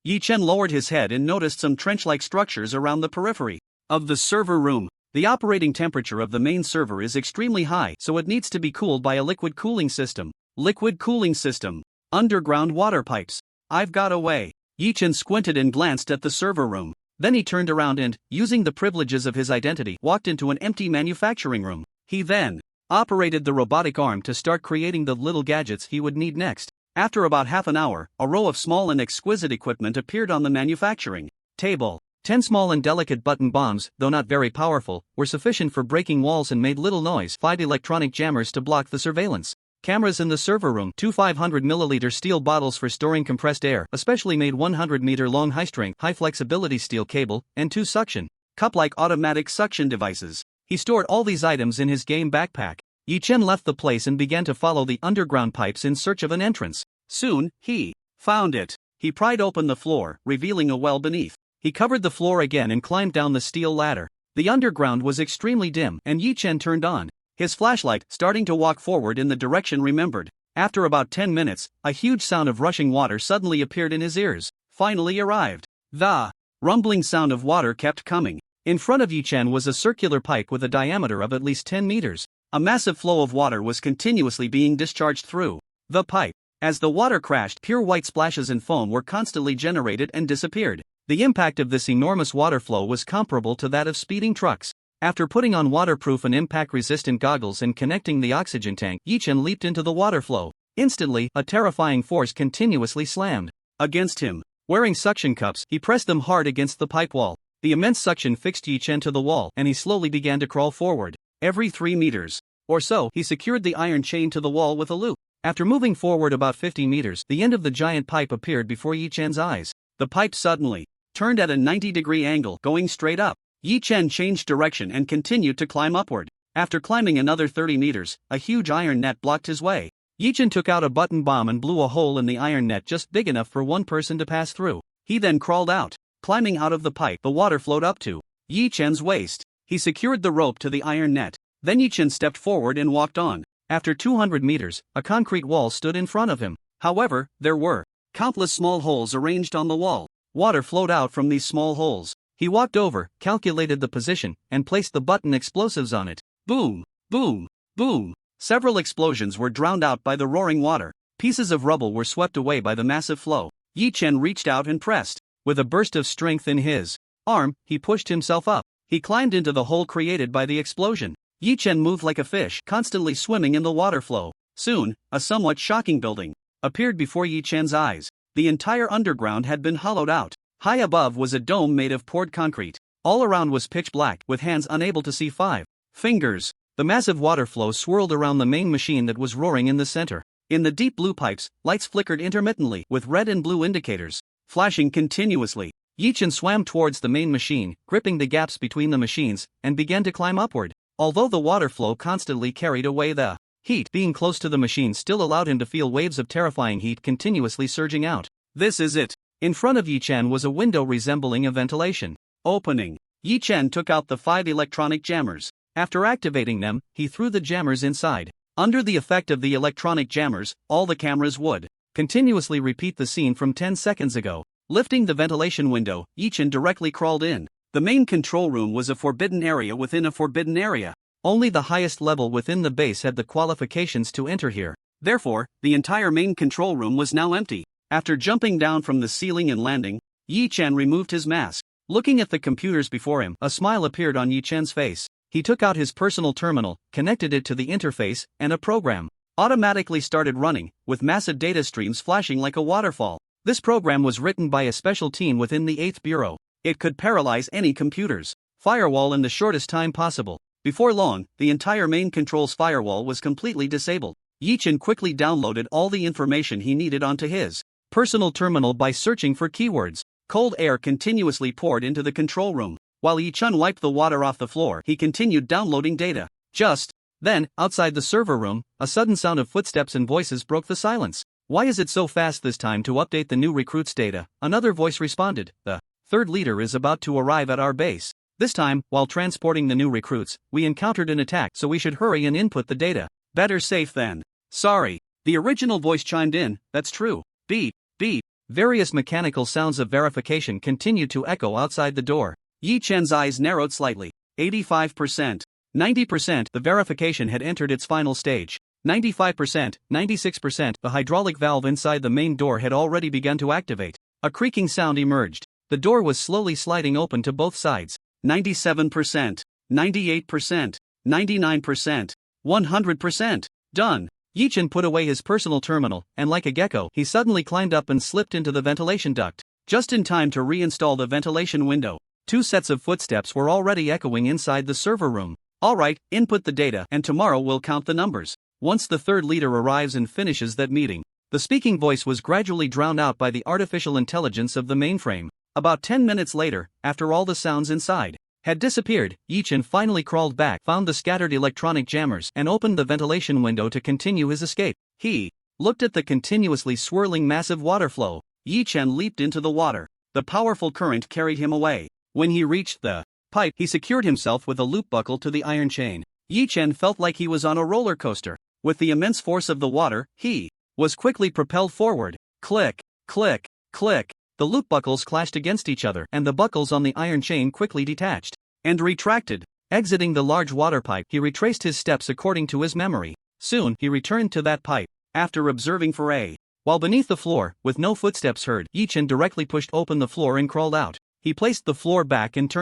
Yi-Chen lowered his head and noticed some trench-like structures around the periphery of the server room. The operating temperature of the main server is extremely high, so it needs to be cooled by a liquid cooling system. Liquid cooling system. Underground water pipes. I've got a way. Yi-Chen squinted and glanced at the server room. Then he turned around and, using the privileges of his identity, walked into an empty manufacturing room. He then operated the robotic arm to start creating the little gadgets he would need next. After about half an hour, a row of small and exquisite equipment appeared on the manufacturing table. 10 small and delicate button bombs, though not very powerful, were sufficient for breaking walls and made little noise. 5 electronic jammers to block the surveillance. Cameras in the server room, 2 500ml steel bottles for storing compressed air, a specially made 100-meter long high-strength, high-flexibility steel cable, and 2 suction cup-like automatic suction devices. He stored all these items in his game backpack. Yi Chen left the place and began to follow the underground pipes in search of an entrance. Soon, he found it. He pried open the floor, revealing a well beneath. He covered the floor again and climbed down the steel ladder. The underground was extremely dim, and Yi Chen turned on his flashlight, starting to walk forward in the direction remembered. After about 10 minutes, a huge sound of rushing water suddenly appeared in his ears. Finally arrived. The rumbling sound of water kept coming. In front of Yi Chen was a circular pipe with a diameter of at least 10 meters. A massive flow of water was continuously being discharged through the pipe. As the water crashed, pure white splashes and foam were constantly generated and disappeared. The impact of this enormous water flow was comparable to that of speeding trucks. After putting on waterproof and impact-resistant goggles and connecting the oxygen tank, Yi Chen leaped into the water flow. Instantly, a terrifying force continuously slammed against him. Wearing suction cups, he pressed them hard against the pipe wall. The immense suction fixed Yi Chen to the wall, and he slowly began to crawl forward. Every 3 meters or so, he secured the iron chain to the wall with a loop. After moving forward about 50 meters, the end of the giant pipe appeared before Yi Chen's eyes. The pipe suddenly turned at a 90-degree angle, going straight up. Yi Chen changed direction and continued to climb upward. After climbing another 30 meters, a huge iron net blocked his way. Yi Chen took out a button bomb and blew a hole in the iron net just big enough for one person to pass through. He then crawled out. Climbing out of the pipe, the water flowed up to Yi Chen's waist. He secured the rope to the iron net. Then Yi Chen stepped forward and walked on. After 200 meters, a concrete wall stood in front of him. However, there were countless small holes arranged on the wall. Water flowed out from these small holes. He walked over, calculated the position, and placed the button explosives on it. Boom! Boom! Boom! Several explosions were drowned out by the roaring water. Pieces of rubble were swept away by the massive flow. Yi Chen reached out and pressed. With a burst of strength in his arm, he pushed himself up. He climbed into the hole created by the explosion. Yi Chen moved like a fish, constantly swimming in the water flow. Soon, a somewhat shocking building appeared before Yi Chen's eyes. The entire underground had been hollowed out. High above was a dome made of poured concrete. All around was pitch black, with hands unable to see 5 fingers. The massive water flow swirled around the main machine that was roaring in the center. In the deep blue pipes, lights flickered intermittently, with red and blue indicators flashing continuously. Yi Chen swam towards the main machine, gripping the gaps between the machines, and began to climb upward. Although the water flow constantly carried away the heat, being close to the machine still allowed him to feel waves of terrifying heat continuously surging out. This is it. In front of Yi Chen was a window resembling a ventilation opening. Yi Chen took out the 5 electronic jammers. After activating them, he threw the jammers inside. Under the effect of the electronic jammers, all the cameras would continuously repeat the scene from 10 seconds ago. Lifting the ventilation window, Yi Chen directly crawled in. The main control room was a forbidden area within a forbidden area. Only the highest level within the base had the qualifications to enter here. Therefore, the entire main control room was now empty. After jumping down from the ceiling and landing, Yi Chen removed his mask. Looking at the computers before him, a smile appeared on Yi Chen's face. He took out his personal terminal, connected it to the interface, and a program automatically started running, with massive data streams flashing like a waterfall. This program was written by a special team within the 8th Bureau. It could paralyze any computer's firewall in the shortest time possible. Before long, the entire main control's firewall was completely disabled. Yi Chen quickly downloaded all the information he needed onto his personal terminal by searching for keywords. Cold air continuously poured into the control room. While Yi Chen wiped the water off the floor, he continued downloading data. Just then, outside the server room, a sudden sound of footsteps and voices broke the silence. Why is it so fast this time to update the new recruits' data? Another voice responded. The 3rd leader is about to arrive at our base. This time, while transporting the new recruits, we encountered an attack, so we should hurry and input the data. Better safe than sorry. The original voice chimed in. That's true. Beep, beep. Various mechanical sounds of verification continued to echo outside the door. Yi Chen's eyes narrowed slightly. 85%. 90%. The verification had entered its final stage. 95%, 96%. The hydraulic valve inside the main door had already begun to activate. A creaking sound emerged. The door was slowly sliding open to both sides. 97%, 98%, 99%, 100%. Done. Yi Chen put away his personal terminal, and like a gecko, he suddenly climbed up and slipped into the ventilation duct. Just in time to reinstall the ventilation window. 2 sets of footsteps were already echoing inside the server room. Alright, input the data, and tomorrow we'll count the numbers. Once the third leader arrives and finishes that meeting, the speaking voice was gradually drowned out by the artificial intelligence of the mainframe. About 10 minutes later, after all the sounds inside had disappeared, Yi-Chen finally crawled back, found the scattered electronic jammers, and opened the ventilation window to continue his escape. He looked at the continuously swirling massive water flow. Yi-Chen leaped into the water. The powerful current carried him away. When he reached the pipe, he secured himself with a loop buckle to the iron chain. Yi-Chen felt like he was on a roller coaster. With the immense force of the water, he was quickly propelled forward. Click, click, click. The loop buckles clashed against each other, and the buckles on the iron chain quickly detached and retracted. Exiting the large water pipe, he retraced his steps according to his memory. Soon, he returned to that pipe. After observing for a while beneath the floor, with no footsteps heard, Yi-Chen directly pushed open the floor and crawled out. He placed the floor back and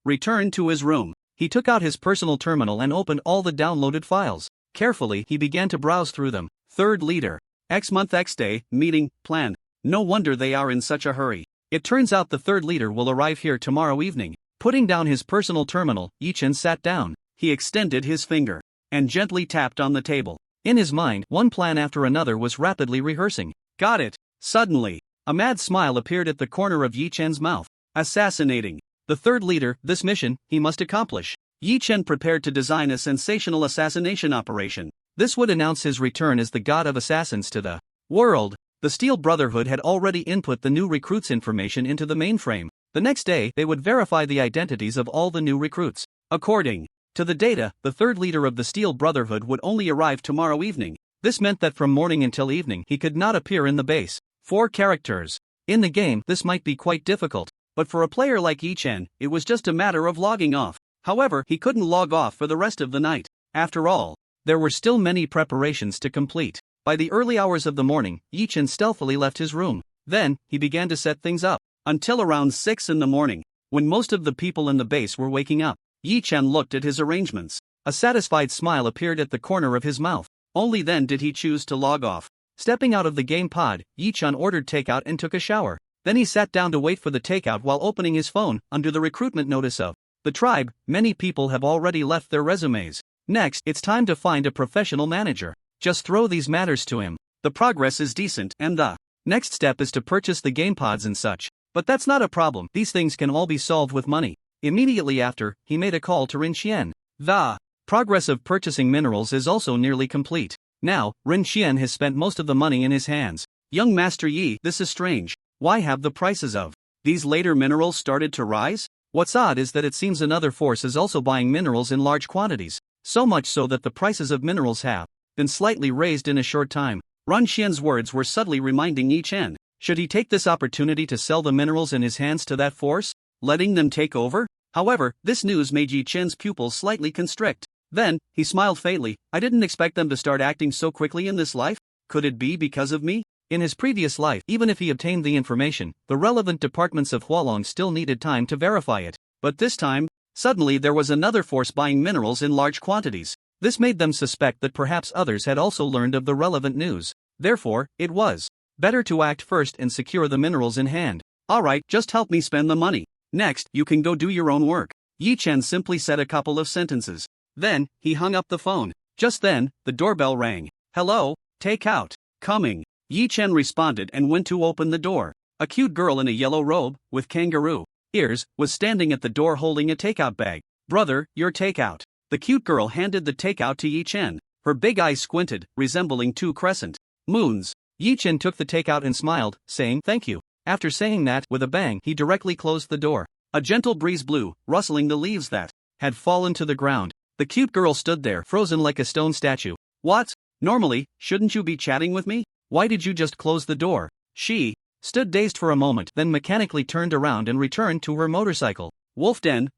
returned to his room. He took out his personal terminal and opened all the downloaded files. Carefully, he began to browse through them. Third leader. X month X day, meeting, plan. No wonder they are in such a hurry. It turns out the third leader will arrive here tomorrow evening. Putting down his personal terminal, Yi-Chen sat down. He extended his finger and gently tapped on the table. In his mind, one plan after another was rapidly rehearsing. Got it. Suddenly, a mad smile appeared at the corner of Yi-Chen's mouth. Assassinating the third leader, this mission he must accomplish. Yi-Chen prepared to design a sensational assassination operation. This would announce his return as the god of assassins to the world. The Steel Brotherhood had already input the new recruits' information into the mainframe. The next day, they would verify the identities of all the new recruits. According to the data, the third leader of the Steel Brotherhood would only arrive tomorrow evening. This meant that from morning until evening he could not appear in the base. 4 characters. In the game, this might be quite difficult, but for a player like Yi-Chen, it was just a matter of logging off. However, he couldn't log off for the rest of the night. After all, there were still many preparations to complete. By the early hours of the morning, Yi-Chen stealthily left his room. Then, he began to set things up. Until around 6 in the morning, when most of the people in the base were waking up, Yi-Chen looked at his arrangements. A satisfied smile appeared at the corner of his mouth. Only then did he choose to log off. Stepping out of the game pod, Yi-Chen ordered takeout and took a shower. Then he sat down to wait for the takeout while opening his phone. Under the recruitment notice of the tribe, many people have already left their resumes. Next, it's time to find a professional manager. Just throw these matters to him. The progress is decent, and the next step is to purchase the game pods and such. But that's not a problem. These things can all be solved with money. Immediately after, he made a call to Rin Xian. The progress of purchasing minerals is also nearly complete. Now, Rin Xian has spent most of the money in his hands. Young Master Yi, this is strange. Why have the prices of these later minerals started to rise? What's odd is that it seems another force is also buying minerals in large quantities. So much so that the prices of minerals have been slightly raised in a short time. Rin Xian's words were subtly reminding Yi-Chen. Should he take this opportunity to sell the minerals in his hands to that force, letting them take over? However, this news made Yi-Chen's pupils slightly constrict. Then, he smiled faintly. I didn't expect them to start acting so quickly in this life. Could it be because of me? In his previous life, even if he obtained the information, the relevant departments of Hualong still needed time to verify it. But this time, suddenly there was another force buying minerals in large quantities. This made them suspect that perhaps others had also learned of the relevant news. Therefore, it was better to act first and secure the minerals in hand. Alright, just help me spend the money. Next, you can go do your own work. Yi-Chen simply said a couple of sentences. Then, he hung up the phone. Just then, the doorbell rang. Hello, takeout. Coming. Yi-Chen responded and went to open the door. A cute girl in a yellow robe, with kangaroo ears, was standing at the door holding a takeout bag. Brother, your takeout. The cute girl handed the takeout to Yi-Chen. Her big eyes squinted, resembling 2 crescent moons. Yi-Chen took the takeout and smiled, saying thank you. After saying that, with a bang, he directly closed the door. A gentle breeze blew, rustling the leaves that had fallen to the ground. The cute girl stood there, frozen like a stone statue. What? Normally, shouldn't you be chatting with me? Why did you just close the door? She stood dazed for a moment, then mechanically turned around and returned to her motorcycle. Wolfden,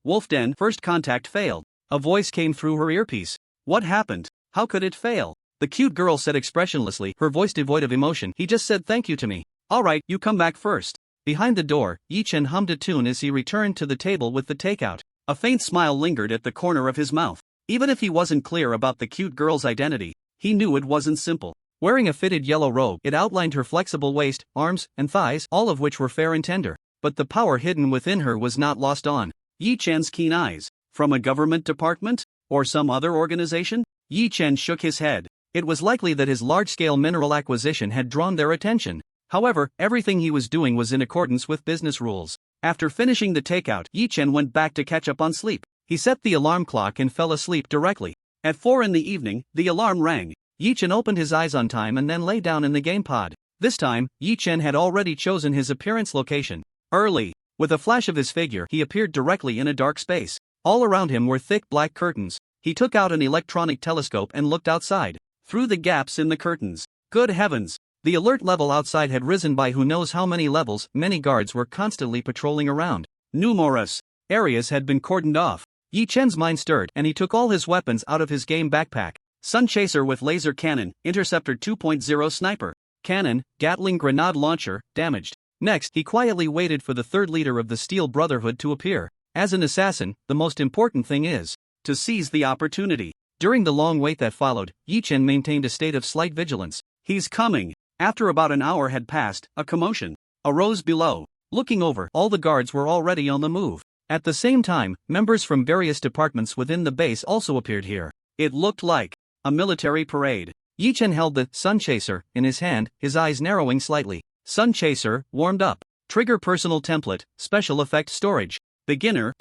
first contact failed. A voice came through her earpiece. What happened? How could it fail? The cute girl said expressionlessly, her voice devoid of emotion. He just said thank you to me. Alright, you come back first. Behind the door, Yi-Chen hummed a tune as he returned to the table with the takeout. A faint smile lingered at the corner of his mouth. Even if he wasn't clear about the cute girl's identity, he knew it wasn't simple. Wearing a fitted yellow robe, it outlined her flexible waist, arms, and thighs, all of which were fair and tender. But the power hidden within her was not lost on Yi-Chen's keen eyes. From a government department? Or some other organization? Yi-Chen shook his head. It was likely that his large-scale mineral acquisition had drawn their attention. However, everything he was doing was in accordance with business rules. After finishing the takeout, Yi Chen went back to catch up on sleep. He set the alarm clock and fell asleep directly. At 4 in the evening, the alarm rang. Yi Chen opened his eyes on time and then lay down in the game pod. This time, Yi Chen had already chosen his appearance location. Early. With a flash of his figure, he appeared directly in a dark space. All around him were thick black curtains. He took out an electronic telescope and looked outside. Through the gaps in the curtains. Good heavens! The alert level outside had risen by who knows how many levels. Many guards were constantly patrolling around. Numerous areas had been cordoned off. Yi Chen's mind stirred and he took all his weapons out of his game backpack. Sun Chaser with laser cannon, Interceptor 2.0 sniper. Cannon, Gatling grenade launcher, damaged. Next, he quietly waited for the third leader of the Steel Brotherhood to appear. As an assassin, the most important thing is to seize the opportunity. During the long wait that followed, Yi Chen maintained a state of slight vigilance. He's coming. After about an hour had passed, a commotion arose below. Looking over, all the guards were already on the move. At the same time, members from various departments within the base also appeared here. It looked like a military parade. Yi Chen held the Sun Chaser in his hand, his eyes narrowing slightly. Sun Chaser, warmed up. Trigger personal template, special effect storage. Beginner.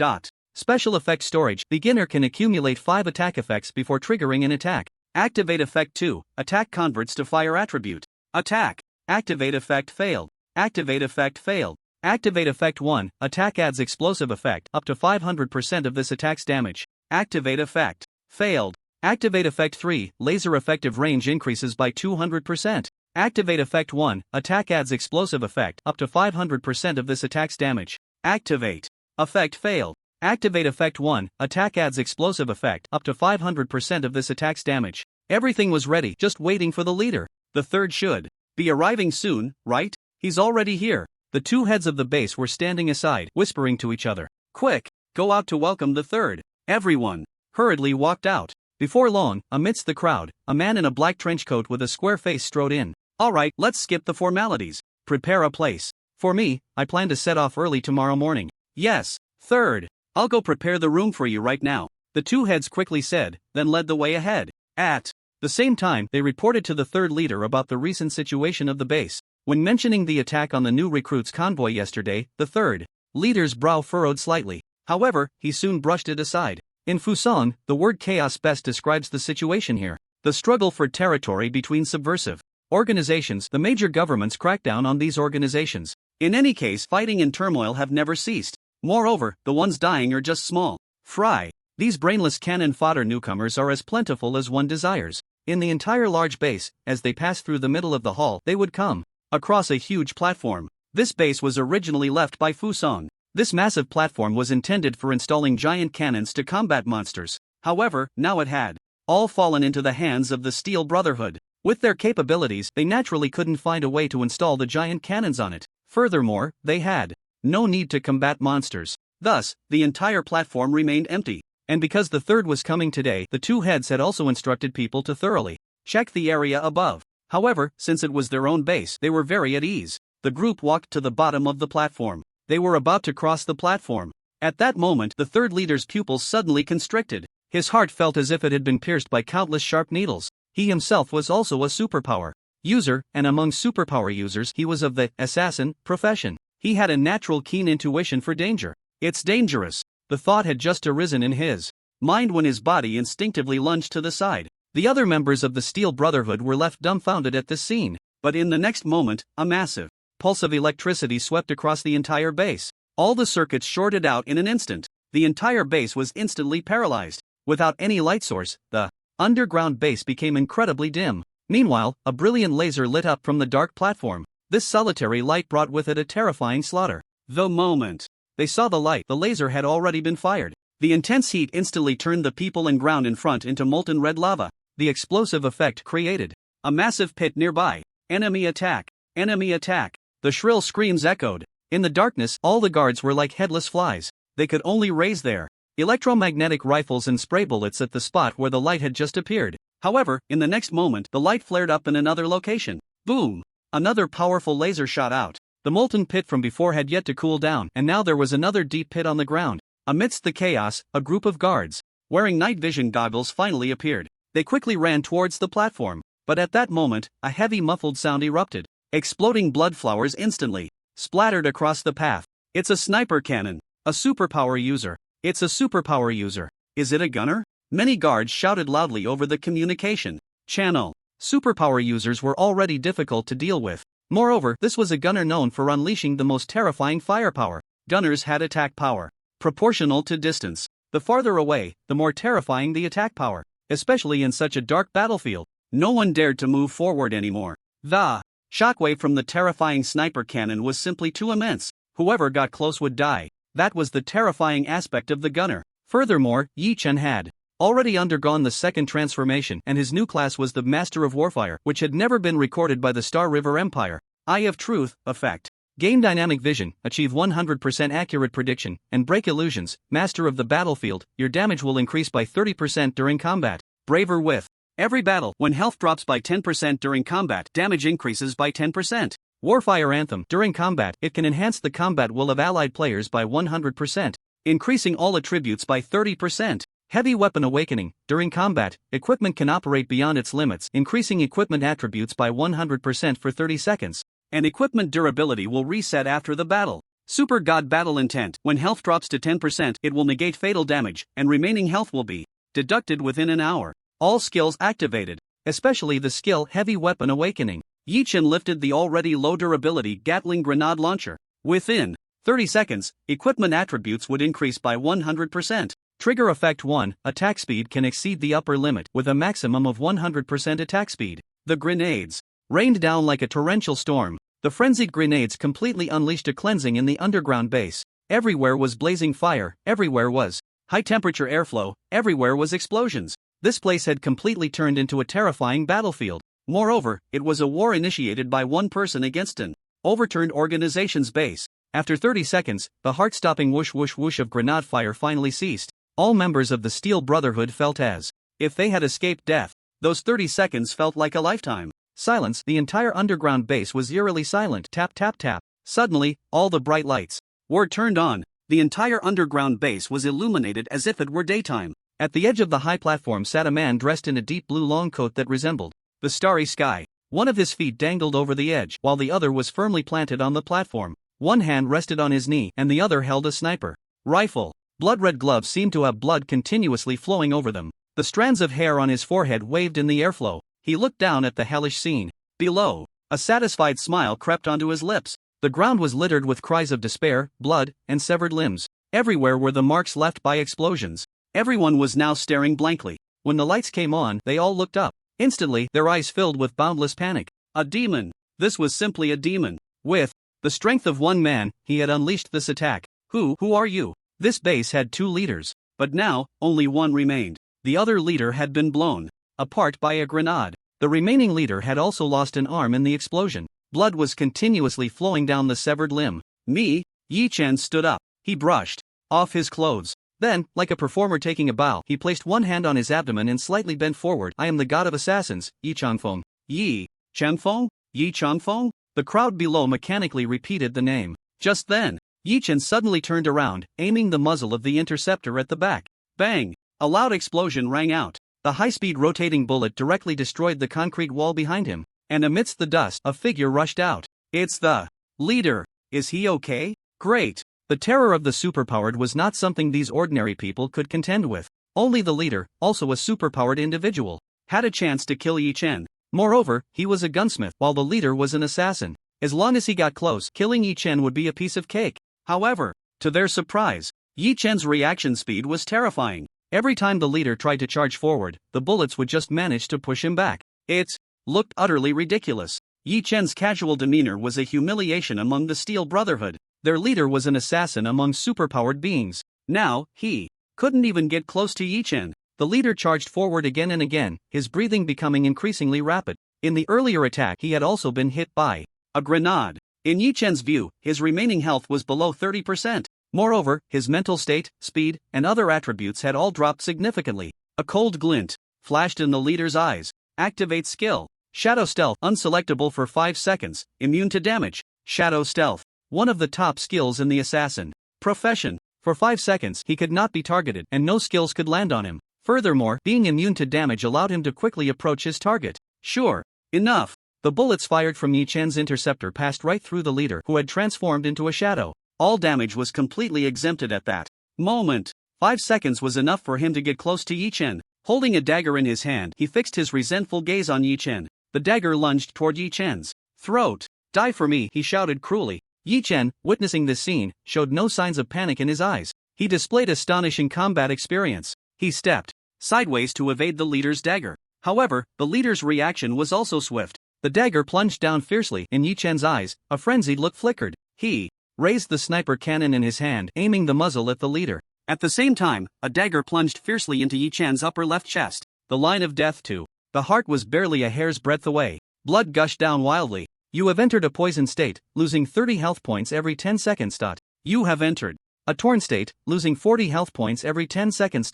Special effect storage. Beginner can accumulate 5 attack effects before triggering an attack. Activate effect 2. Attack converts to fire attribute. Attack. Activate effect failed. Activate effect failed. Activate effect 1. Attack adds explosive effect up to 500% of this attack's damage. Activate effect failed. Activate effect 3. Laser effective range increases by 200%. Activate effect 1. Attack adds explosive effect up to 500% of this attack's damage. Activate effect failed. Activate effect 1. Attack adds explosive effect up to 500% of this attack's damage. Everything was ready, just waiting for the leader. The third should be arriving soon, right? He's already here. The two heads of the base were standing aside, whispering to each other. Quick, go out to welcome the third. Everyone hurriedly walked out. Before long, amidst the crowd, a man in a black trench coat with a square face strode in. Alright, let's skip the formalities. Prepare a place. For me, I plan to set off early tomorrow morning. Yes, third. I'll go prepare the room for you right now. The two heads quickly said, then led the way ahead. At the same time, they reported to the third leader about the recent situation of the base. When mentioning the attack on the new recruits convoy yesterday, the third leader's brow furrowed slightly. However, he soon brushed it aside. In Fusang, the word chaos best describes the situation here. The struggle for territory between subversive organizations. The major governments crack down on these organizations. In any case, fighting and turmoil have never ceased. Moreover, the ones dying are just small fry. These brainless cannon fodder newcomers are as plentiful as one desires. In the entire large base, as they pass through the middle of the hall, they would come across a huge platform. This base was originally left by Fusang. This massive platform was intended for installing giant cannons to combat monsters. However, now it had all fallen into the hands of the Steel Brotherhood. With their capabilities, they naturally couldn't find a way to install the giant cannons on it. Furthermore, they had no need to combat monsters. Thus, the entire platform remained empty. And because the third was coming today, the two heads had also instructed people to thoroughly check the area above. However, since it was their own base, they were very at ease. The group walked to the bottom of the platform. They were about to cross the platform. At that moment, the third leader's pupils suddenly constricted. His heart felt as if it had been pierced by countless sharp needles. He himself was also a superpower user, and among superpower users, he was of the assassin profession. He had a natural keen intuition for danger. It's dangerous. The thought had just arisen in his mind when his body instinctively lunged to the side. The other members of the Steel Brotherhood were left dumbfounded at this scene. But in the next moment, a massive pulse of electricity swept across the entire base. All the circuits shorted out in an instant. The entire base was instantly paralyzed. Without any light source, the underground base became incredibly dim. Meanwhile, a brilliant laser lit up from the dark platform. This solitary light brought with it a terrifying slaughter. The moment they saw the light, the laser had already been fired. The intense heat instantly turned the people and ground in front into molten red lava. The explosive effect created a massive pit nearby. Enemy attack! Enemy attack! The shrill screams echoed. In the darkness, all the guards were like headless flies. They could only raise their electromagnetic rifles and spray bullets at the spot where the light had just appeared. However, in the next moment, the light flared up in another location. Boom! Another powerful laser shot out. The molten pit from before had yet to cool down, and now there was another deep pit on the ground. Amidst the chaos, a group of guards, wearing night vision goggles, finally appeared. They quickly ran towards the platform, but at that moment, a heavy muffled sound erupted. Exploding blood flowers instantly splattered across the path. It's a sniper cannon. A superpower user. It's a superpower user. Is it a gunner? Many guards shouted loudly over the communication channel. Superpower users were already difficult to deal with. Moreover, this was a gunner known for unleashing the most terrifying firepower. Gunners had attack power proportional to distance. The farther away, the more terrifying the attack power, especially in such a dark battlefield. No one dared to move forward anymore. The shockwave from the terrifying sniper cannon was simply too immense. Whoever got close would die. That was the terrifying aspect of the gunner. Furthermore, Yi Chen had already undergone the second transformation, and his new class was the Master of Warfire, which had never been recorded by the Star River Empire. Eye of Truth, effect. Gain dynamic vision, achieve 100% accurate prediction, and break illusions. Master of the battlefield, your damage will increase by 30% during combat. Braver with every battle. When health drops by 10% during combat, damage increases by 10%. Warfire Anthem. During combat, it can enhance the combat will of allied players by 100%, increasing all attributes by 30%. Heavy Weapon Awakening. During combat, equipment can operate beyond its limits, increasing equipment attributes by 100% for 30 seconds. And equipment durability will reset after the battle. Super God Battle Intent. When health drops to 10%, it will negate fatal damage, and remaining health will be deducted within an hour. All skills activated, especially the skill Heavy Weapon Awakening. Yi Chen lifted the already low durability Gatling grenade launcher. Within 30 seconds, equipment attributes would increase by 100%. Trigger Effect 1. Attack speed can exceed the upper limit with a maximum of 100% attack speed. The grenades rained down like a torrential storm. The frenzied grenades completely unleashed a cleansing in the underground base. Everywhere was blazing fire, everywhere was high temperature airflow, everywhere was explosions. This place had completely turned into a terrifying battlefield. Moreover, it was a war initiated by one person against an overturned organization's base. After 30 seconds, the heart-stopping whoosh whoosh whoosh of grenade fire finally ceased. All members of the Steel Brotherhood felt as if they had escaped death. Those 30 seconds felt like a lifetime. Silence. The entire underground base was eerily silent. Tap tap tap. Suddenly, all the bright lights were turned on. The entire underground base was illuminated as if it were daytime. At the edge of the high platform sat a man dressed in a deep blue long coat that resembled the starry sky. One of his feet dangled over the edge, while the other was firmly planted on the platform. One hand rested on his knee, and the other held a sniper rifle. Blood-red gloves seemed to have blood continuously flowing over them. The strands of hair on his forehead waved in the airflow. He looked down at the hellish scene below. A satisfied smile crept onto his lips. The ground was littered with cries of despair, blood, and severed limbs. Everywhere were the marks left by explosions. Everyone was now staring blankly. When the lights came on, they all looked up. Instantly, their eyes filled with boundless panic. A demon. This was simply a demon. With the strength of one man, he had unleashed this attack. Who are you? This base had 2 leaders, but now, only one remained. The other leader had been blown apart by a grenade. The remaining leader had also lost an arm in the explosion. Blood was continuously flowing down the severed limb. Yi Chen stood up. He brushed off his clothes. Then, like a performer taking a bow, he placed one hand on his abdomen and slightly bent forward. I am the god of assassins, Yi Changfeng. Yi Changfeng? Yi Changfeng? The crowd below mechanically repeated the name. Just then, Yi Chen suddenly turned around, aiming the muzzle of the interceptor at the back. Bang! A loud explosion rang out. The high-speed rotating bullet directly destroyed the concrete wall behind him, and amidst the dust, a figure rushed out. It's the leader. Is he okay? Great! The terror of the superpowered was not something these ordinary people could contend with. Only the leader, also a superpowered individual, had a chance to kill Yi Chen. Moreover, he was a gunsmith, while the leader was an assassin. As long as he got close, killing Yi Chen would be a piece of cake. However, to their surprise, Yi Chen's reaction speed was terrifying. Every time the leader tried to charge forward, the bullets would just manage to push him back. It looked utterly ridiculous. Yi Chen's casual demeanor was a humiliation among the Steel Brotherhood. Their leader was an assassin among superpowered beings. Now, he couldn't even get close to Yi Chen. The leader charged forward again and again, his breathing becoming increasingly rapid. In the earlier attack, he had also been hit by a grenade. In Yi Chen's view, his remaining health was below 30%. Moreover, his mental state, speed, and other attributes had all dropped significantly. A cold glint flashed in the leader's eyes. Activate skill. Shadow Stealth, unselectable for 5 seconds, immune to damage. Shadow Stealth, one of the top skills in the assassin profession. For 5 seconds, he could not be targeted, and no skills could land on him. Furthermore, being immune to damage allowed him to quickly approach his target. Sure. Enough. The bullets fired from Yi Chen's interceptor passed right through the leader, who had transformed into a shadow. All damage was completely exempted at that moment. 5 seconds was enough for him to get close to Yi Chen. Holding a dagger in his hand, he fixed his resentful gaze on Yi Chen. The dagger lunged toward Yi Chen's throat. Die for me, he shouted cruelly. Yi Chen, witnessing this scene, showed no signs of panic in his eyes. He displayed astonishing combat experience. He stepped sideways to evade the leader's dagger. However, the leader's reaction was also swift. The dagger plunged down fiercely in Yi Chen's eyes. A frenzied look flickered. He raised the sniper cannon in his hand, aiming the muzzle at the leader. At the same time, a dagger plunged fiercely into Yi Chen's upper left chest. The line of death to the heart was barely a hair's breadth away. Blood gushed down wildly. You have entered a poisoned state, losing 30 health points every 10 seconds. You have entered a torn state, losing 40 health points every 10 seconds.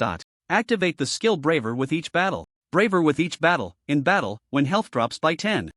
Activate the skill Braver with each battle. Braver with each battle. In battle, when health drops by 10%,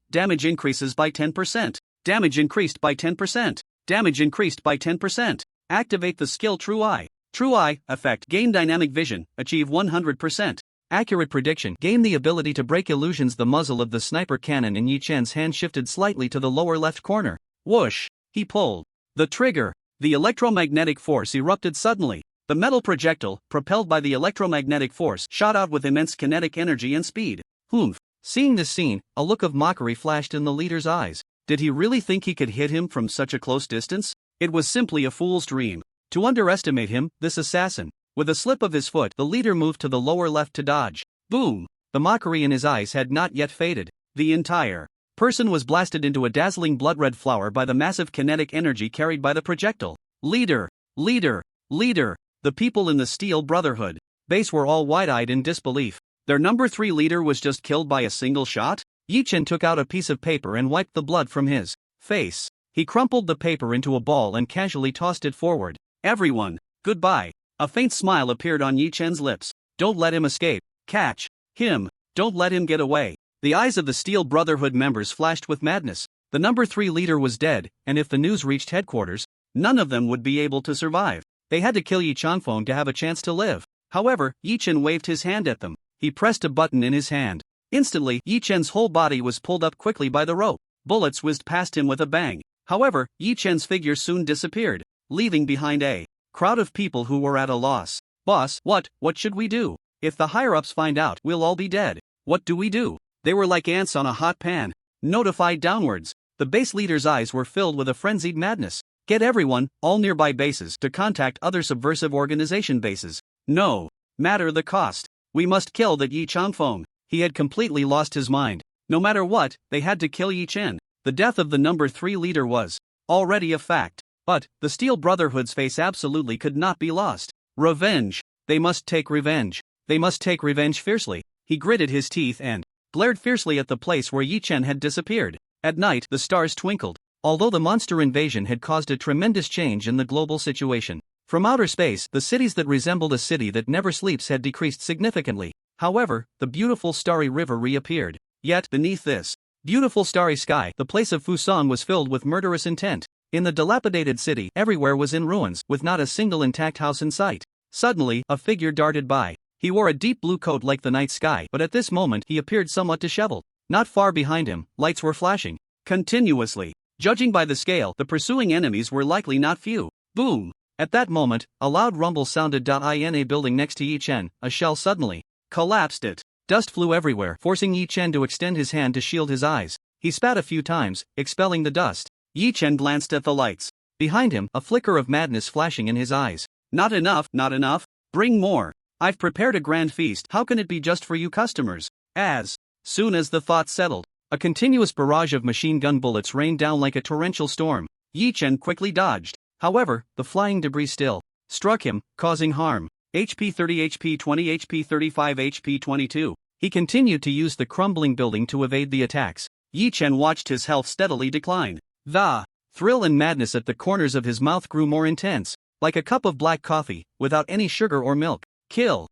damage increases by 10%. Damage increased by 10%. Damage increased by 10%. Activate the skill True Eye. True Eye effect. Gain dynamic vision. Achieve 100%. Accurate prediction. Gain the ability to break illusions. The muzzle of the sniper cannon in Yi Chen's hand shifted slightly to the lower left corner. Whoosh! He pulled the trigger. The electromagnetic force erupted suddenly. The metal projectile, propelled by the electromagnetic force, shot out with immense kinetic energy and speed. Humph! Seeing this scene, a look of mockery flashed in the leader's eyes. Did he really think he could hit him from such a close distance? It was simply a fool's dream. To underestimate him, this assassin. With a slip of his foot, the leader moved to the lower left to dodge. Boom! The mockery in his eyes had not yet faded. The entire person was blasted into a dazzling blood-red flower by the massive kinetic energy carried by the projectile. Leader! Leader! Leader! The people in the Steel Brotherhood base were all wide-eyed in disbelief. Their number 3 leader was just killed by a single shot? Yi Chen took out a piece of paper and wiped the blood from his face. He crumpled the paper into a ball and casually tossed it forward. Everyone, goodbye. A faint smile appeared on Yi Chen's lips. Don't let him escape. Catch him. Don't let him get away. The eyes of the Steel Brotherhood members flashed with madness. The number 3 leader was dead, and if the news reached headquarters, none of them would be able to survive. They had to kill Yi Chanfeng to have a chance to live. However, Yi Chen waved his hand at them. He pressed a button in his hand. Instantly, Yi Chen's whole body was pulled up quickly by the rope. Bullets whizzed past him with a bang. However, Yi Chen's figure soon disappeared, leaving behind a crowd of people who were at a loss. Boss, what should we do? If the higher-ups find out, we'll all be dead. What do we do? They were like ants on a hot pan, notified downwards. The base leader's eyes were filled with a frenzied madness. Get everyone, all nearby bases, to contact other subversive organization bases. No matter the cost. We must kill that Yi Chanfeng. He had completely lost his mind. No matter what, they had to kill Yi Chen. The death of the number 3 leader was already a fact. But the Steel Brotherhood's face absolutely could not be lost. Revenge. They must take revenge. They must take revenge fiercely. He gritted his teeth and glared fiercely at the place where Yi Chen had disappeared. At night, the stars twinkled. Although the monster invasion had caused a tremendous change in the global situation. From outer space, the cities that resembled a city that never sleeps had decreased significantly. However, the beautiful starry river reappeared. Yet, beneath this beautiful starry sky, the place of Fusan was filled with murderous intent. In the dilapidated city, everywhere was in ruins, with not a single intact house in sight. Suddenly, a figure darted by. He wore a deep blue coat like the night sky, but at this moment he appeared somewhat disheveled. Not far behind him, lights were flashing continuously. Judging by the scale, the pursuing enemies were likely not few. Boom! At that moment, a loud rumble sounded. In a building next to Yi Chen, a shell suddenly collapsed. Dust flew everywhere, forcing Yi Chen to extend his hand to shield his eyes. He spat a few times, expelling the dust. Yi Chen glanced at the lights. Behind him, a flicker of madness flashing in his eyes. Not enough, not enough. Bring more. I've prepared a grand feast. How can it be just for you customers? As soon as the thought settled, a continuous barrage of machine gun bullets rained down like a torrential storm. Yi Chen quickly dodged. However, the flying debris still struck him, causing harm. HP 30, HP 20, HP 35, HP 22. He continued to use the crumbling building to evade the attacks. Yi Chen watched his health steadily decline. The thrill and madness at the corners of his mouth grew more intense, like a cup of black coffee, without any sugar or milk. Kill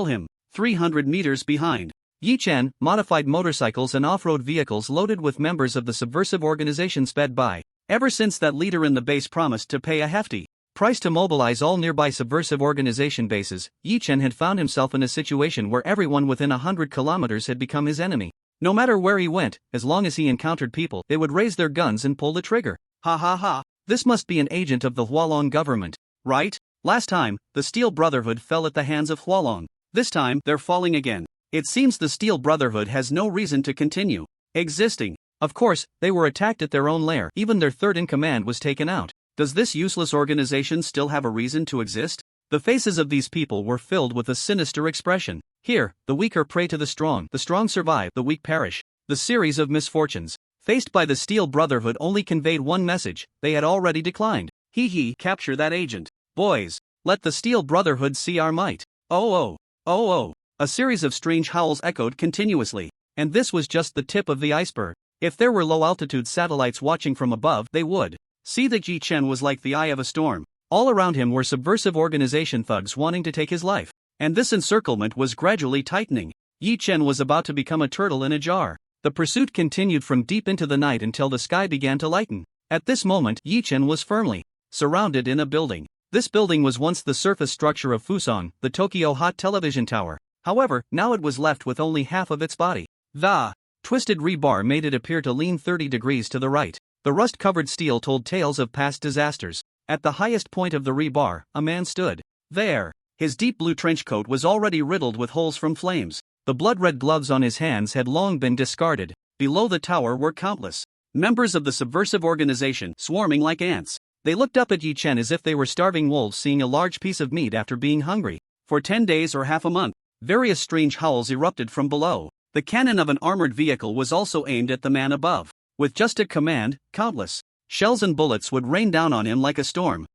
him. 300 meters behind. Yi Chen, modified motorcycles and off-road vehicles loaded with members of the subversive organization sped by. Ever since that leader in the base promised to pay a hefty Price to mobilize all nearby subversive organization bases, Yi Chen had found himself in a situation where everyone within 100 kilometers had become his enemy. No matter where he went, as long as he encountered people, they would raise their guns and pull the trigger. Ha ha ha, this must be an agent of the Hualong government, right? Last time, the Steel Brotherhood fell at the hands of Hualong. This time, they're falling again. It seems the Steel Brotherhood has no reason to continue existing. Of course, they were attacked at their own lair. Even their third in command was taken out. Does this useless organization still have a reason to exist? The faces of these people were filled with a sinister expression. Here, the weak are prey to the strong survive, the weak perish. The series of misfortunes faced by the Steel Brotherhood only conveyed one message: they had already declined. Capture that agent. Boys, let the Steel Brotherhood see our might. Oh oh, oh oh. A series of strange howls echoed continuously. And this was just the tip of the iceberg. If there were low-altitude satellites watching from above, they would see that Yi Chen was like the eye of a storm. All around him were subversive organization thugs wanting to take his life. And this encirclement was gradually tightening. Yi Chen was about to become a turtle in a jar. The pursuit continued from deep into the night until the sky began to lighten. At this moment, Yi Chen was firmly surrounded in a building. This building was once the surface structure of Fuson, the Tokyo Hot Television Tower. However, now it was left with only half of its body. The twisted rebar made it appear to lean 30 degrees to the right. The rust-covered steel told tales of past disasters. At the highest point of the rebar, a man stood there. His deep blue trench coat was already riddled with holes from flames. The blood-red gloves on his hands had long been discarded. Below the tower were countless members of the subversive organization, swarming like ants. They looked up at Yi Chen as if they were starving wolves seeing a large piece of meat after being hungry. For 10 days or half a month, various strange howls erupted from below. The cannon of an armored vehicle was also aimed at the man above. With just a command, countless shells and bullets would rain down on him like a storm.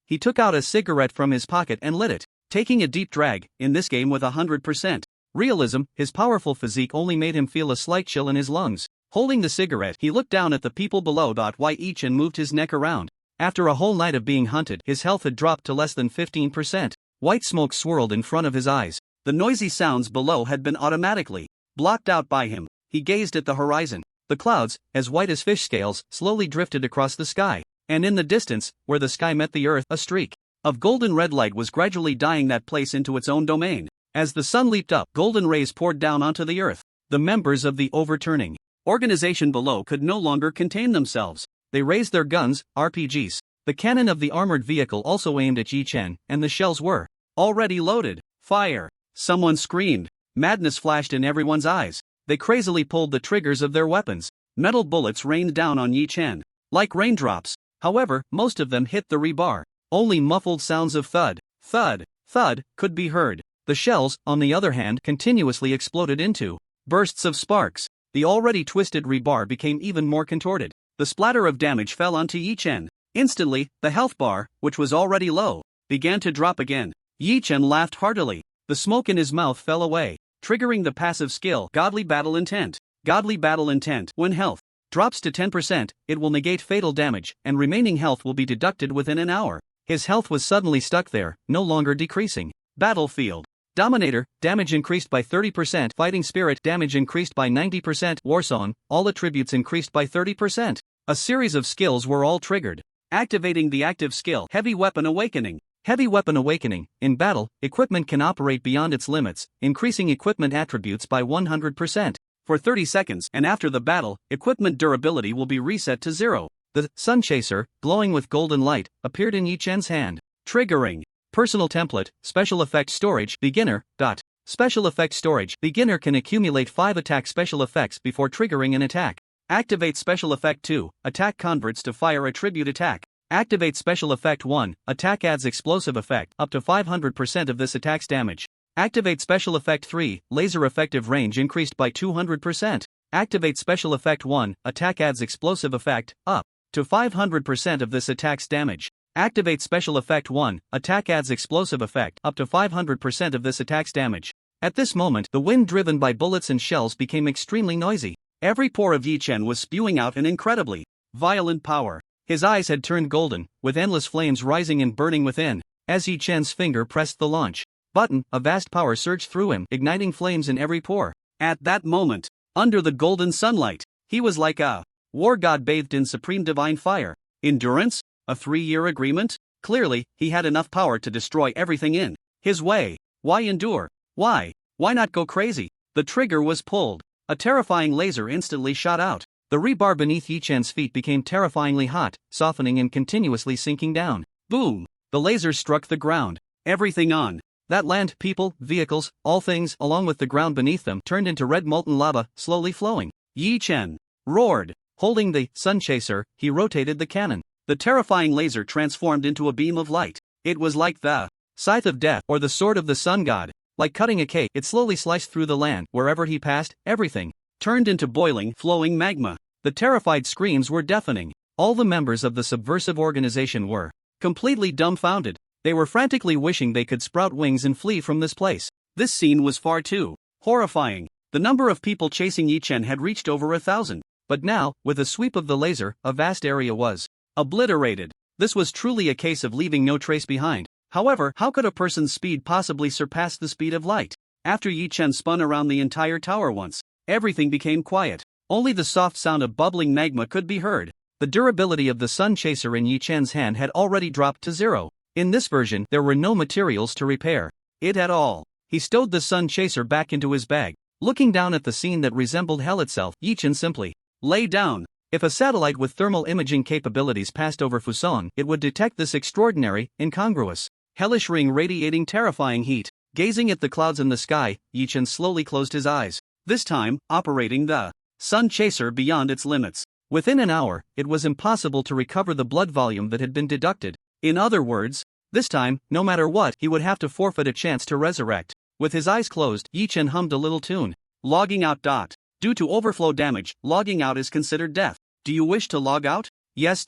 He took out a cigarette from his pocket and lit it, taking a deep drag. In this game with 100% realism, his powerful physique only made him feel a slight chill in his lungs. Holding the cigarette, he looked down at the people below. Yi Chen moved his neck around. After a whole night of being hunted, his health had dropped to less than 15%. White smoke swirled in front of his eyes. The noisy sounds below had been automatically blocked out by him. He gazed at the horizon. The clouds, as white as fish scales, slowly drifted across the sky. And in the distance, where the sky met the earth, a streak of golden red light was gradually dyeing that place into its own domain. As the sun leaped up, golden rays poured down onto the earth. The members of the overturning organization below could no longer contain themselves. They raised their guns, RPGs. The cannon of the armored vehicle also aimed at Yi Chen, and the shells were already loaded. Fire! Someone screamed. Madness flashed in everyone's eyes. They crazily pulled the triggers of their weapons. Metal bullets rained down on Yi Chen like raindrops. However, most of them hit the rebar. Only muffled sounds of thud, thud, thud could be heard. The shells, on the other hand, continuously exploded into bursts of sparks. The already twisted rebar became even more contorted. The splatter of damage fell onto Yi Chen. Instantly, the health bar, which was already low, began to drop again. Yi Chen laughed heartily. The smoke in his mouth fell away, triggering the passive skill Godly Battle Intent. Godly Battle Intent. When health drops to 10%, it will negate fatal damage, and remaining health will be deducted within an hour. His health was suddenly stuck there, no longer decreasing. Battlefield Dominator, damage increased by 30%. Fighting Spirit, damage increased by 90%. Warsong, all attributes increased by 30%. A series of skills were all triggered. Activating the active skill Heavy Weapon Awakening. Heavy Weapon Awakening. In battle, equipment can operate beyond its limits, increasing equipment attributes by 100%. For 30 seconds, and after the battle, equipment durability will be reset to 0. The Sun Chaser, glowing with golden light, appeared in Yi Chen's hand. Triggering Personal Template, Special Effect Storage, Beginner. Special Effect Storage. Beginner can accumulate 5 attack special effects before triggering an attack. Activate Special Effect 2, Attack converts to Fire Attribute Attack. Activate Special Effect 1, Attack adds Explosive Effect, up to 500% of this attack's damage. Activate Special Effect 3, Laser Effective Range increased by 200%. Activate Special Effect 1, Attack adds Explosive Effect, up to 500% of this attack's damage. Activate Special Effect 1, Attack adds Explosive Effect, up to 500% of this attack's damage. At this moment, the wind driven by bullets and shells became extremely noisy. Every pore of Yi Chen was spewing out an incredibly violent power. His eyes had turned golden, with endless flames rising and burning within. As Yi Chen's finger pressed the launch button, a vast power surged through him, igniting flames in every pore. At that moment, under the golden sunlight, he was like a war god bathed in supreme divine fire. Endurance? A 3-year agreement? Clearly, he had enough power to destroy everything in his way. Why endure? Why? Why not go crazy? The trigger was pulled. A terrifying laser instantly shot out. The rebar beneath Yi Chen's feet became terrifyingly hot, softening and continuously sinking down. Boom! The laser struck the ground. Everything on that land, people, vehicles, all things, along with the ground beneath them, turned into red molten lava, slowly flowing. Yi Chen roared. Holding the sun chaser, he rotated the cannon. The terrifying laser transformed into a beam of light. It was like the scythe of death or the sword of the sun god. Like cutting a cake, it slowly sliced through the land. Wherever he passed, everything turned into boiling, flowing magma. The terrified screams were deafening. All the members of the subversive organization were completely dumbfounded. They were frantically wishing they could sprout wings and flee from this place. This scene was far too horrifying. The number of people chasing Yi Chen had reached over 1,000. But now, with a sweep of the laser, a vast area was obliterated. This was truly a case of leaving no trace behind. However, how could a person's speed possibly surpass the speed of light? After Yi Chen spun around the entire tower once, everything became quiet. Only the soft sound of bubbling magma could be heard. The durability of the sun chaser in Yi Chen's hand had already dropped to 0. In this version, there were no materials to repair it at all. He stowed the sun chaser back into his bag. Looking down at the scene that resembled hell itself, Yi Chen simply lay down. If a satellite with thermal imaging capabilities passed over Fuson, it would detect this extraordinary, incongruous, hellish ring radiating terrifying heat. Gazing at the clouds in the sky, Yi Chen slowly closed his eyes, this time, operating the sun chaser beyond its limits. Within an hour, it was impossible to recover the blood volume that had been deducted. In other words, this time, no matter what, he would have to forfeit a chance to resurrect. With his eyes closed, Yi Chen hummed a little tune. Logging out. Due to overflow damage, logging out is considered death. Do you wish to log out? Yes.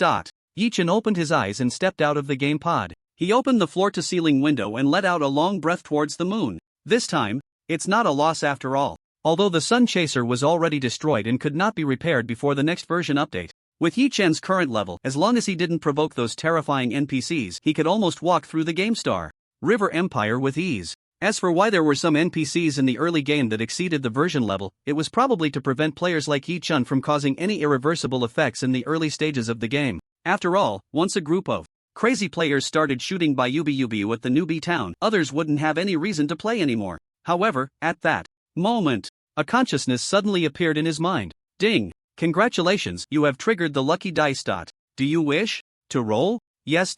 Yi Chen opened his eyes and stepped out of the game pod. He opened the floor-to-ceiling window and let out a long breath towards the moon. This time, it's not a loss after all. Although the sun chaser was already destroyed and could not be repaired before the next version update. With Yi Chen's current level, as long as he didn't provoke those terrifying NPCs, he could almost walk through the GameStar River Empire with ease. As for why there were some NPCs in the early game that exceeded the version level, it was probably to prevent players like Yi Chen from causing any irreversible effects in the early stages of the game. After all, once a group of crazy players started shooting by Ubu at the newbie town, others wouldn't have any reason to play anymore. However, at that moment, a consciousness suddenly appeared in his mind. Ding! Congratulations, you have triggered the lucky dice. Do you wish to roll? Yes.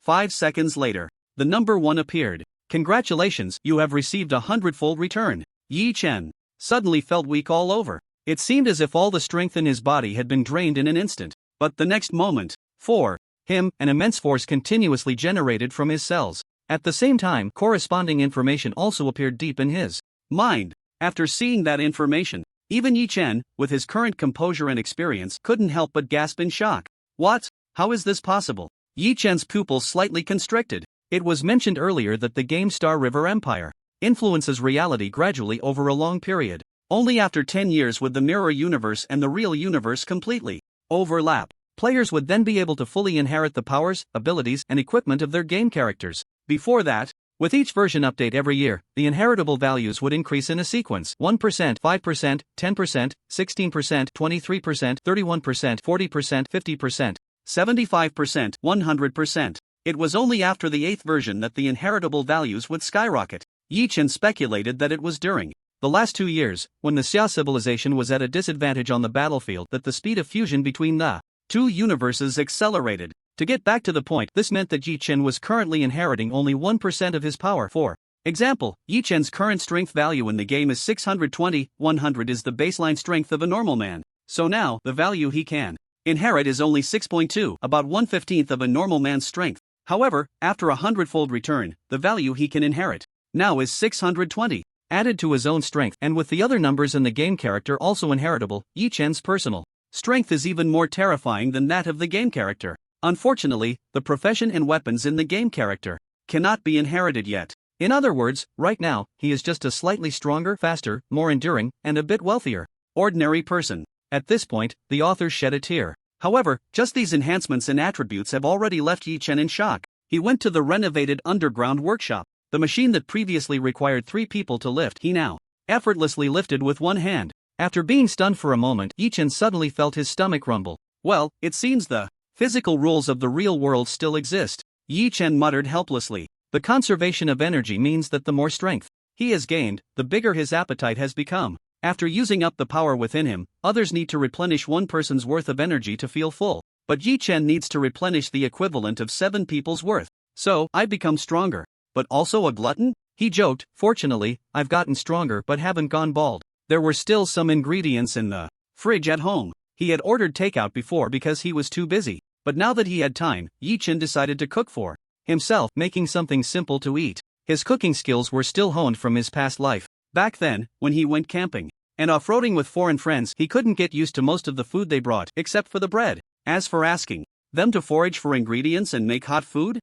5 seconds later, the number 1 appeared. Congratulations, you have received a 100-fold return. Yi Chen suddenly felt weak all over. It seemed as if all the strength in his body had been drained in an instant. But the next moment, for him, an immense force continuously generated from his cells. At the same time, corresponding information also appeared deep in his mind. After seeing that information, even Yi Chen, with his current composure and experience, couldn't help but gasp in shock. What? How is this possible? Yi Chen's pupils slightly constricted. It was mentioned earlier that the GameStar River Empire influences reality gradually over a long period. Only after 10 years would the mirror universe and the real universe completely overlap. Players would then be able to fully inherit the powers, abilities, and equipment of their game characters. Before that, with each version update every year, the inheritable values would increase in a sequence: 1%, 5%, 10%, 16%, 23%, 31%, 40%, 50%, 75%, 100%. It was only after the 8th version that the inheritable values would skyrocket. Yi Chen speculated that it was during the last 2 years, when the Xia civilization was at a disadvantage on the battlefield, that the speed of fusion between the two universes accelerated. To get back to the point, this meant that Yi Chen was currently inheriting only 1% of his power. For example, Yi Chen's current strength value in the game is 620, 100 is the baseline strength of a normal man. So now, the value he can inherit is only 6.2, about 1/15 of a normal man's strength. However, after a 100-fold return, the value he can inherit now is 620. Added to his own strength, and with the other numbers in the game character also inheritable, Yi Chen's personal strength is even more terrifying than that of the game character. Unfortunately, the profession and weapons in the game character cannot be inherited yet. In other words, right now, he is just a slightly stronger, faster, more enduring, and a bit wealthier ordinary person. At this point, the author shed a tear. However, just these enhancements and attributes have already left Yi Chen in shock. He went to the renovated underground workshop. The machine that previously required 3 people to lift, he now effortlessly lifted with one hand. After being stunned for a moment, Yi Chen suddenly felt his stomach rumble. Well, it seems the physical rules of the real world still exist. Yi Chen muttered helplessly. The conservation of energy means that the more strength he has gained, the bigger his appetite has become. After using up the power within him, others need to replenish one person's worth of energy to feel full. But Yi Chen needs to replenish the equivalent of 7 people's worth. So, I become stronger. But also a glutton? He joked. Fortunately, I've gotten stronger but haven't gone bald. There were still some ingredients in the fridge at home. He had ordered takeout before because he was too busy. But now that he had time, Yi Chen decided to cook for himself, making something simple to eat. His cooking skills were still honed from his past life. Back then, when he went camping and off-roading with foreign friends, he couldn't get used to most of the food they brought, except for the bread. As for asking them to forage for ingredients and make hot food,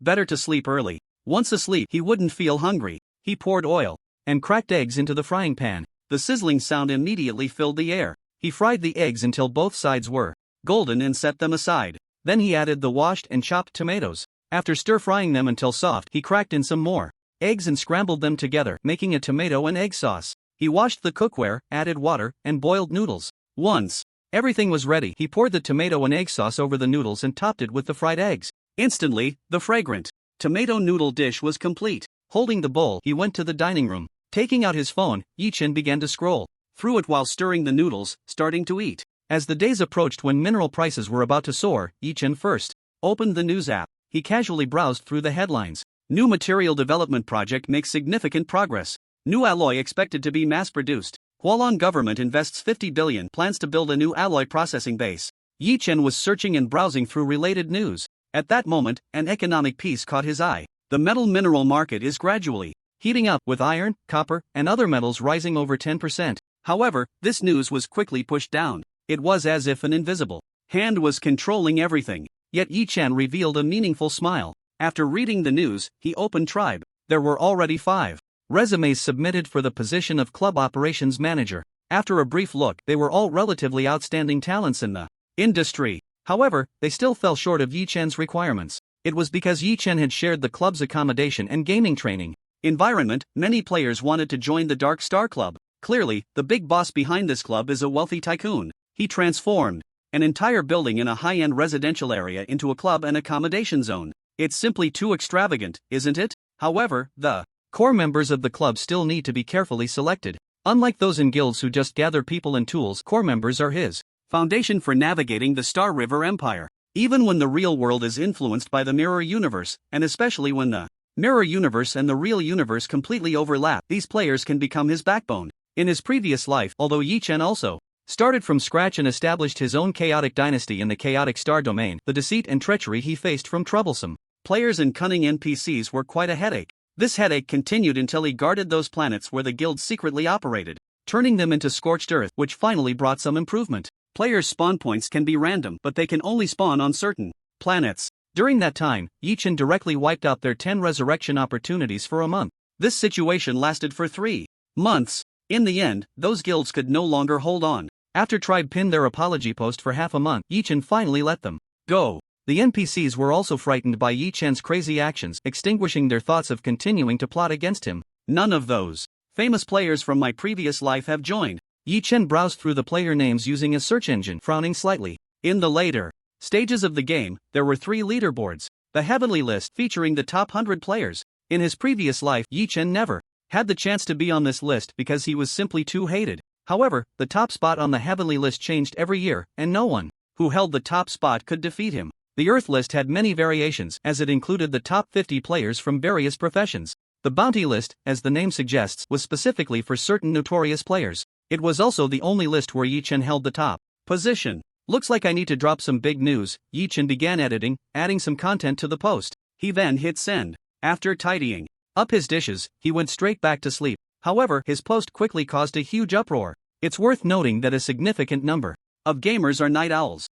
better to sleep early. Once asleep, he wouldn't feel hungry. He poured oil and cracked eggs into the frying pan. The sizzling sound immediately filled the air. He fried the eggs until both sides were golden and set them aside. Then he added the washed and chopped tomatoes. After stir-frying them until soft, he cracked in some more eggs and scrambled them together, making a tomato and egg sauce. He washed the cookware, added water, and boiled noodles. Once everything was ready, he poured the tomato and egg sauce over the noodles and topped it with the fried eggs. Instantly, the fragrant tomato noodle dish was complete. Holding the bowl, he went to the dining room. Taking out his phone, Yi Chen began to scroll through it while stirring the noodles, starting to eat. As the days approached when mineral prices were about to soar, Yi Chen first opened the news app. He casually browsed through the headlines. New material development project makes significant progress. New alloy expected to be mass-produced. Hualong government invests 50 billion, plans to build a new alloy processing base. Yi Chen was searching and browsing through related news. At that moment, an economic piece caught his eye. The metal mineral market is gradually heating up, with iron, copper, and other metals rising over 10%. However, this news was quickly pushed down. It was as if an invisible hand was controlling everything. Yet Yi Chen revealed a meaningful smile. After reading the news, he opened Tribe. There were already 5 resumes submitted for the position of club operations manager. After a brief look, they were all relatively outstanding talents in the industry. However, they still fell short of Yi Chen's requirements. It was because Yi Chen had shared the club's accommodation and gaming training environment. Many players wanted to join the Dark Star Club. Clearly, the big boss behind this club is a wealthy tycoon. He transformed an entire building in a high-end residential area into a club and accommodation zone. It's simply too extravagant, isn't it? However, the core members of the club still need to be carefully selected. Unlike those in guilds who just gather people and tools, core members are his foundation for navigating the Star River Empire. Even when the real world is influenced by the mirror universe, and especially when the mirror universe and the real universe completely overlap, these players can become his backbone. In his previous life, although Yi Chen also started from scratch and established his own chaotic dynasty in the chaotic star domain, the deceit and treachery he faced from troublesome players and cunning NPCs were quite a headache. This headache continued until he guarded those planets where the guild secretly operated, turning them into scorched earth, which finally brought some improvement. Players' spawn points can be random, but they can only spawn on certain planets. During that time, Yi Chen directly wiped out their 10 resurrection opportunities for a month. This situation lasted for 3 months. In the end, those guilds could no longer hold on. After Tribe pinned their apology post for half a month, Yi Chen finally let them go. The NPCs were also frightened by Yi Chen's crazy actions, extinguishing their thoughts of continuing to plot against him. None of those famous players from my previous life have joined. Yi Chen browsed through the player names using a search engine, frowning slightly. In the later stages of the game, there were 3 leaderboards. The Heavenly List featuring the top 100 players. In his previous life, Yi Chen never had the chance to be on this list because he was simply too hated. However, the top spot on the Heavenly List changed every year, and no one who held the top spot could defeat him. The Earth List had many variations, as it included the top 50 players from various professions. The Bounty List, as the name suggests, was specifically for certain notorious players. It was also the only list where Yi Chen held the top position. Looks like I need to drop some big news. Yi Chen began editing, adding some content to the post. He then hit send. After tidying up his dishes, he went straight back to sleep. However, his post quickly caused a huge uproar. It's worth noting that a significant number of gamers are night owls.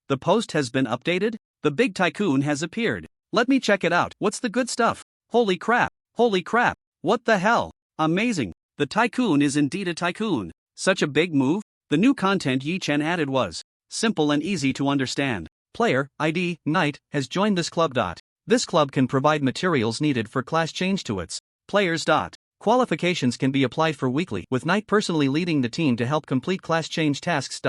The post has been updated? The big tycoon has appeared. Let me check it out. What's the good stuff? Holy crap. Holy crap. What the hell? Amazing. The tycoon is indeed a tycoon. Such a big move? The new content Yi Chen added was simple and easy to understand. Player, ID, Knight, has joined this club. This club can provide materials needed for class change to its players. Qualifications can be applied for weekly, with Knight personally leading the team to help complete class change tasks.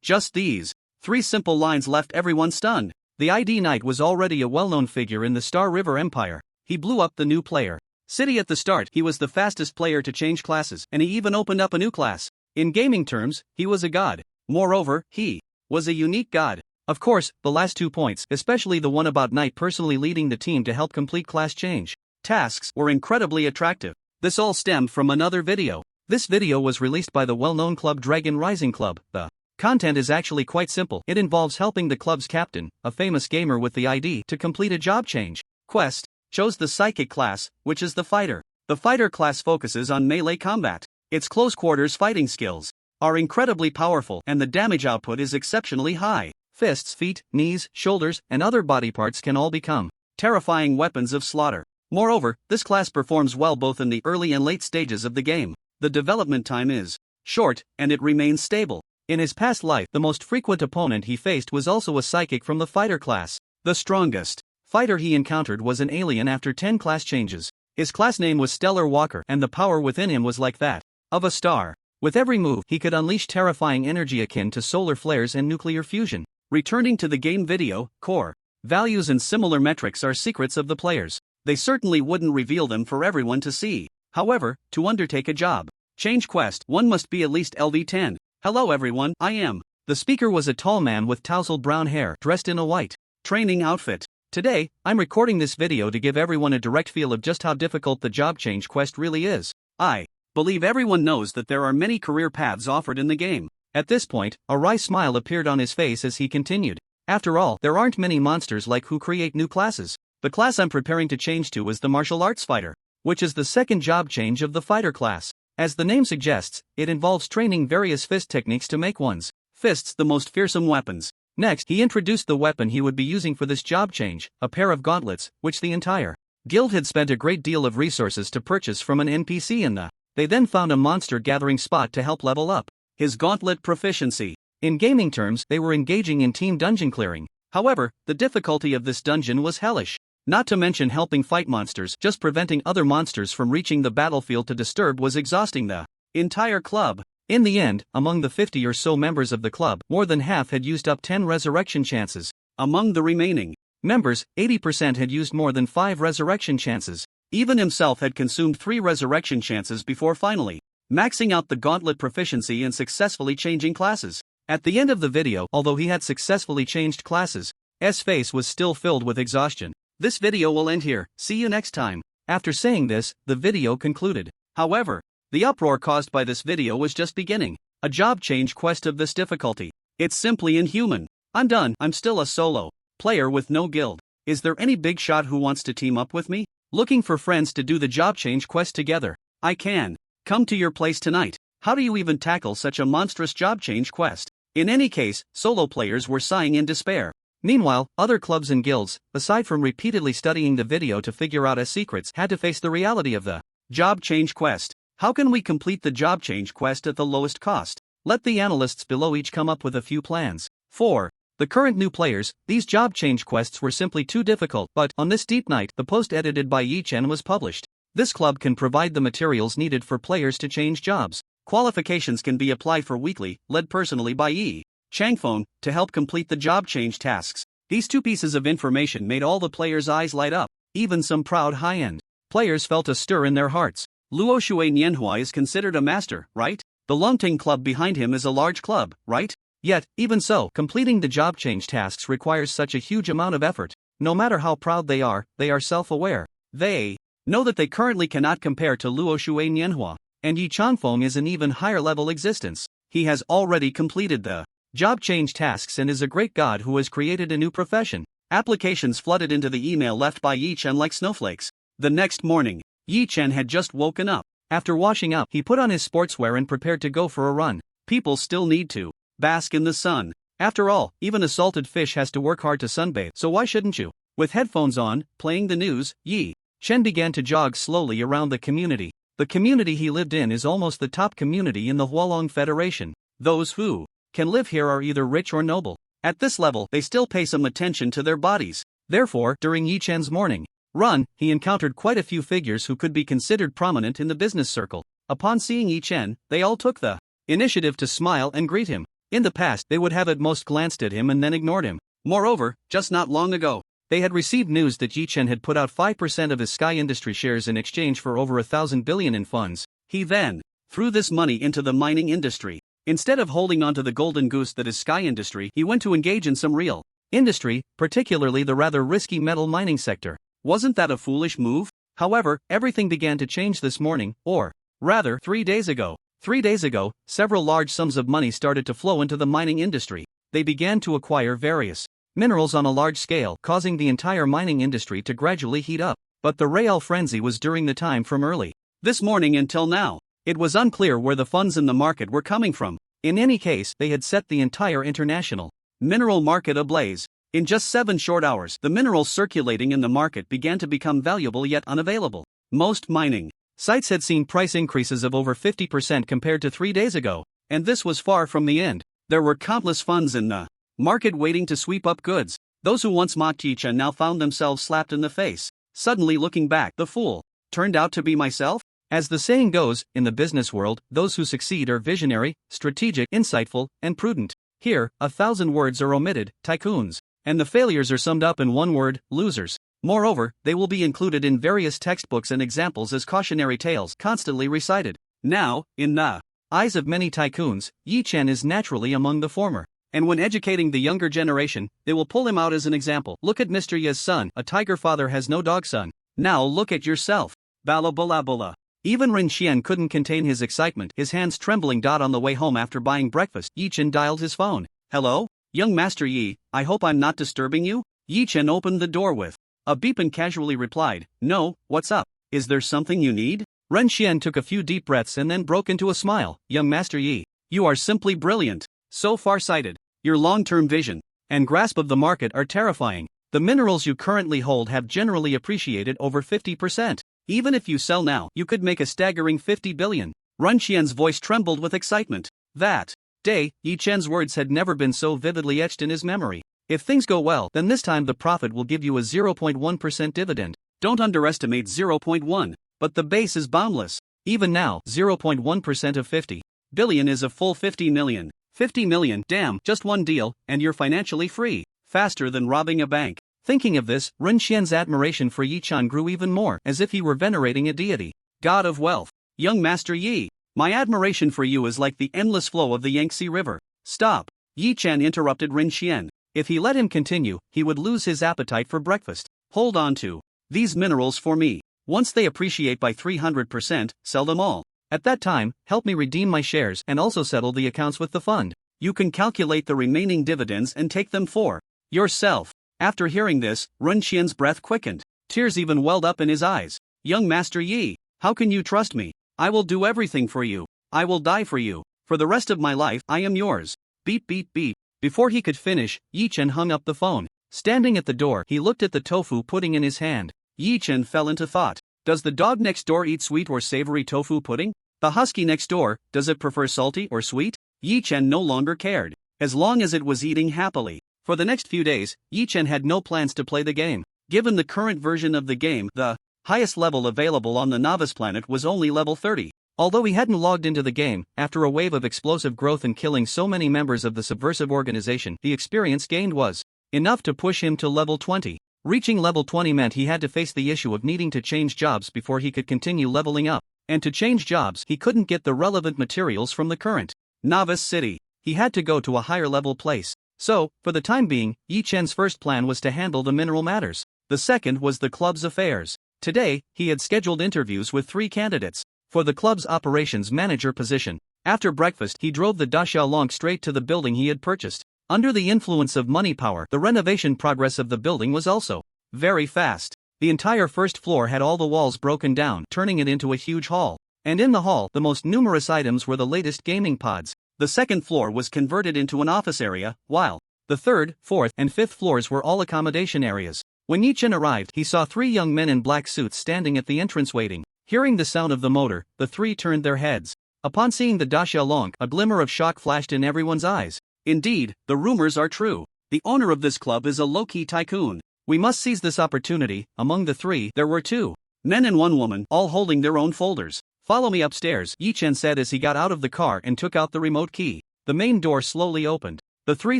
Just these 3 simple lines left everyone stunned. The ID Knight was already a well-known figure in the Star River Empire. He blew up the new player city at the start. He was the fastest player to change classes, and he even opened up a new class. In gaming terms, he was a god. Moreover, he was a unique god. Of course, the last 2 points, especially the one about Knight personally leading the team to help complete class change tasks, were incredibly attractive. This all stemmed from another video. This video was released by the well-known club Dragon Rising Club. The content is actually quite simple. It involves helping the club's captain, a famous gamer with the ID, to complete a job change quest. Chose the Psychic class, which is the fighter. The fighter class focuses on melee combat. Its close quarters fighting skills are incredibly powerful, and the damage output is exceptionally high. Fists, feet, knees, shoulders, and other body parts can all become terrifying weapons of slaughter. Moreover, this class performs well both in the early and late stages of the game. The development time is short, and it remains stable. In his past life, the most frequent opponent he faced was also a psychic from the fighter class. The strongest fighter he encountered was an alien after 10 class changes. His class name was Stellar Walker, and the power within him was like that of a star. With every move, he could unleash terrifying energy akin to solar flares and nuclear fusion. Returning to the game video, core values and similar metrics are secrets of the players. They certainly wouldn't reveal them for everyone to see. However, to undertake a job change quest, one must be at least LV10. Hello everyone, I am. The speaker was a tall man with tousled brown hair, dressed in a white training outfit. Today, I'm recording this video to give everyone a direct feel of just how difficult the job change quest really is. I believe everyone knows that there are many career paths offered in the game. At this point, a wry smile appeared on his face as he continued. After all, there aren't many monsters like who create new classes. The class I'm preparing to change to is the martial arts fighter, which is the second job change of the fighter class. As the name suggests, it involves training various fist techniques to make one's fists the most fearsome weapons. Next, he introduced the weapon he would be using for this job change, a pair of gauntlets, which the entire guild had spent a great deal of resources to purchase from an NPC in the. They then found a monster gathering spot to help level up his gauntlet proficiency. In gaming terms, they were engaging in team dungeon clearing. However, the difficulty of this dungeon was hellish. Not to mention helping fight monsters, just preventing other monsters from reaching the battlefield to disturb was exhausting the entire club. In the end, among the 50 or so members of the club, more than half had used up 10 resurrection chances. Among the remaining members, 80% had used more than 5 resurrection chances. Even himself had consumed 3 resurrection chances before finally maxing out the gauntlet proficiency and successfully changing classes. At the end of the video, although he had successfully changed classes, his face was still filled with exhaustion. This video will end here, see you next time. After saying this, the video concluded. However, the uproar caused by this video was just beginning. A job change quest of this difficulty. It's simply inhuman. I'm done, I'm still a solo player with no guild. Is there any big shot who wants to team up with me? Looking for friends to do the job change quest together. I can come to your place tonight. How do you even tackle such a monstrous job change quest? In any case, solo players were sighing in despair. Meanwhile, other clubs and guilds, aside from repeatedly studying the video to figure out its secrets, had to face the reality of the job change quest. How can we complete the job change quest at the lowest cost? Let the analysts below each come up with a few plans. 4. The current new players, these job change quests were simply too difficult, but on this deep night, the post edited by Yi Chen was published. This club can provide the materials needed for players to change jobs. Qualifications can be applied for weekly, led personally by Yi Changfeng, to help complete the job change tasks. These 2 pieces of information made all the players' eyes light up. Even some proud high-end players felt a stir in their hearts. Luo Shui Nianhua is considered a master, right? The Longting club behind him is a large club, right? Yet, even so, completing the job change tasks requires such a huge amount of effort. No matter how proud they are self-aware. They know that they currently cannot compare to Luo Shui Nianhua, and Yi Changfeng is an even higher level existence. He has already completed the job change tasks and is a great god who has created a new profession. Applications flooded into the email left by Yi Chen like snowflakes. The next morning, Yi Chen had just woken up. After washing up, he put on his sportswear and prepared to go for a run. People still need to bask in the sun. After all, even a salted fish has to work hard to sunbathe, so why shouldn't you? With headphones on, playing the news, Yi Chen began to jog slowly around the community. The community he lived in is almost the top community in the Hualong Federation. Those who can live here are either rich or noble. At this level, they still pay some attention to their bodies. Therefore, during Yi Chen's morning run, he encountered quite a few figures who could be considered prominent in the business circle. Upon seeing Yi Chen, they all took the initiative to smile and greet him. In the past, they would have at most glanced at him and then ignored him. Moreover, just not long ago, they had received news that Yi Chen had put out 5% of his Sky Industry shares in exchange for over 1,000 billion in funds. He then threw this money into the mining industry. Instead of holding onto the golden goose that is Sky Industry, he went to engage in some real industry, particularly the rather risky metal mining sector. Wasn't that a foolish move? However, everything began to change this morning, or rather 3 days ago. 3 days ago, several large sums of money started to flow into the mining industry. They began to acquire various minerals on a large scale, causing the entire mining industry to gradually heat up. But the real frenzy was during the time from early this morning until now. It was unclear where the funds in the market were coming from. In any case, they had set the entire international mineral market ablaze. In just 7 short hours, the minerals circulating in the market began to become valuable yet unavailable. Most mining sites had seen price increases of over 50% compared to 3 days ago, and this was far from the end. There were countless funds in the market waiting to sweep up goods. Those who once mocked Yi Chen now found themselves slapped in the face. Suddenly looking back, the fool turned out to be myself? As the saying goes, in the business world, those who succeed are visionary, strategic, insightful, and prudent. Here, 1,000 words are omitted, tycoons, and the failures are summed up in one word, losers. Moreover, they will be included in various textbooks and examples as cautionary tales constantly recited. Now, in the eyes of many tycoons, Yi Chen is naturally among the former. And when educating the younger generation, they will pull him out as an example. Look at Mr. Ye's son, a tiger father has no dog son. Now look at yourself. Bala bula bula. Even Ren Xian couldn't contain his excitement, his hands trembling. On the way home after buying breakfast, Yi Chen dialed his phone. Hello? Young Master Yi, I hope I'm not disturbing you? Yi Chen opened the door with a beep and casually replied, No, what's up? Is there something you need? Ren Xian took a few deep breaths and then broke into a smile. Young Master Yi, you are simply brilliant. So far-sighted. Your long-term vision and grasp of the market are terrifying. The minerals you currently hold have generally appreciated over 50%. Even if you sell now, you could make a staggering 50 billion. Ren Xian's voice trembled with excitement. That day, Yi Chen's words had never been so vividly etched in his memory. If things go well, then this time the profit will give you a 0.1% dividend. Don't underestimate 0.1, but the base is boundless. Even now, 0.1% of 50 billion is a full 50 million. 50 million, damn, just one deal, and you're financially free. Faster than robbing a bank. Thinking of this, Ren Xian's admiration for Yi Chen grew even more, as if he were venerating a deity. God of wealth. Young Master Yi, my admiration for you is like the endless flow of the Yangtze River. Stop. Yi Chen interrupted Ren Xian. If he let him continue, he would lose his appetite for breakfast. Hold on to these minerals for me. Once they appreciate by 300%, sell them all. At that time, help me redeem my shares and also settle the accounts with the fund. You can calculate the remaining dividends and take them for yourself. After hearing this, Ren Xian's breath quickened. Tears even welled up in his eyes. Young Master Yi, how can you trust me? I will do everything for you. I will die for you. For the rest of my life, I am yours. Beep beep beep. Before he could finish, Yi Chen hung up the phone. Standing at the door, he looked at the tofu pudding in his hand. Yi Chen fell into thought. Does the dog next door eat sweet or savory tofu pudding? The husky next door, does it prefer salty or sweet? Yi Chen no longer cared, as long as it was eating happily. For the next few days, Yi Chen had no plans to play the game. Given the current version of the game, the highest level available on the novice planet was only level 30. Although he hadn't logged into the game, after a wave of explosive growth and killing so many members of the subversive organization, the experience gained was enough to push him to level 20. Reaching level 20 meant he had to face the issue of needing to change jobs before he could continue leveling up. And to change jobs, he couldn't get the relevant materials from the current novice city. He had to go to a higher level place. So, for the time being, Yi Chen's first plan was to handle the mineral matters. The second was the club's affairs. Today, he had scheduled interviews with 3 candidates for the club's operations manager position. After breakfast, he drove the Da Xiaolong straight to the building he had purchased. Under the influence of money power, the renovation progress of the building was also very fast. The entire first floor had all the walls broken down, turning it into a huge hall. And in the hall, the most numerous items were the latest gaming pods. The second floor was converted into an office area, while the third, fourth, and fifth floors were all accommodation areas. When Yi Chen arrived, he saw 3 young men in black suits standing at the entrance waiting. Hearing the sound of the motor, the 3 turned their heads. Upon seeing the Da Xiaolong, a glimmer of shock flashed in everyone's eyes. Indeed, the rumors are true. The owner of this club is a low-key tycoon. We must seize this opportunity. Among the 3, there were 2 men and 1 woman, all holding their own folders. Follow me upstairs, Yi Chen said as he got out of the car and took out the remote key. The main door slowly opened. The three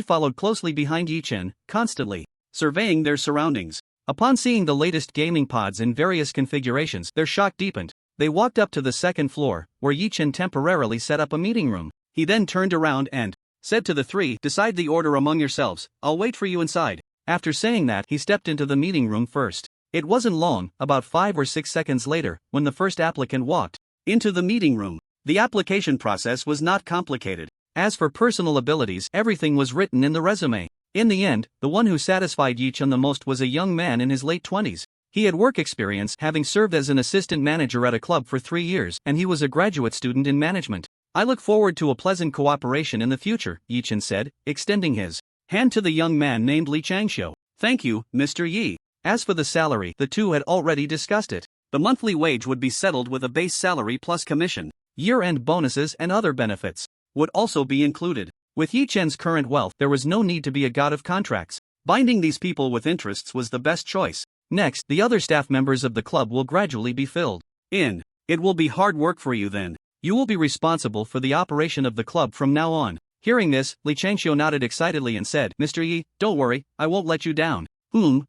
followed closely behind Yi Chen, constantly surveying their surroundings. Upon seeing the latest gaming pods in various configurations, their shock deepened. They walked up to the second floor, where Yi Chen temporarily set up a meeting room. He then turned around and said to the three, "Decide the order among yourselves, I'll wait for you inside." After saying that, he stepped into the meeting room first. It wasn't long, about 5 or 6 seconds later, when the first applicant walked into the meeting room. The application process was not complicated. As for personal abilities, everything was written in the resume. In the end, the one who satisfied Yi Chen the most was a young man in his late 20s. He had work experience, having served as an assistant manager at a club for 3 years, and he was a graduate student in management. "I look forward to a pleasant cooperation in the future," Yi Chen said, extending his hand to the young man named Li Changxiu. "Thank you, Mr. Yi." As for the salary, the two had already discussed it. The monthly wage would be settled with a base salary plus commission. Year-end bonuses and other benefits would also be included. With Yi Chen's current wealth, there was no need to be a god of contracts. Binding these people with interests was the best choice. Next, the other staff members of the club will gradually be filled in. It will be hard work for you then. You will be responsible for the operation of the club from now on. Hearing this, Li Changxiu nodded excitedly and said, "Mr. Yi, don't worry, I won't let you down.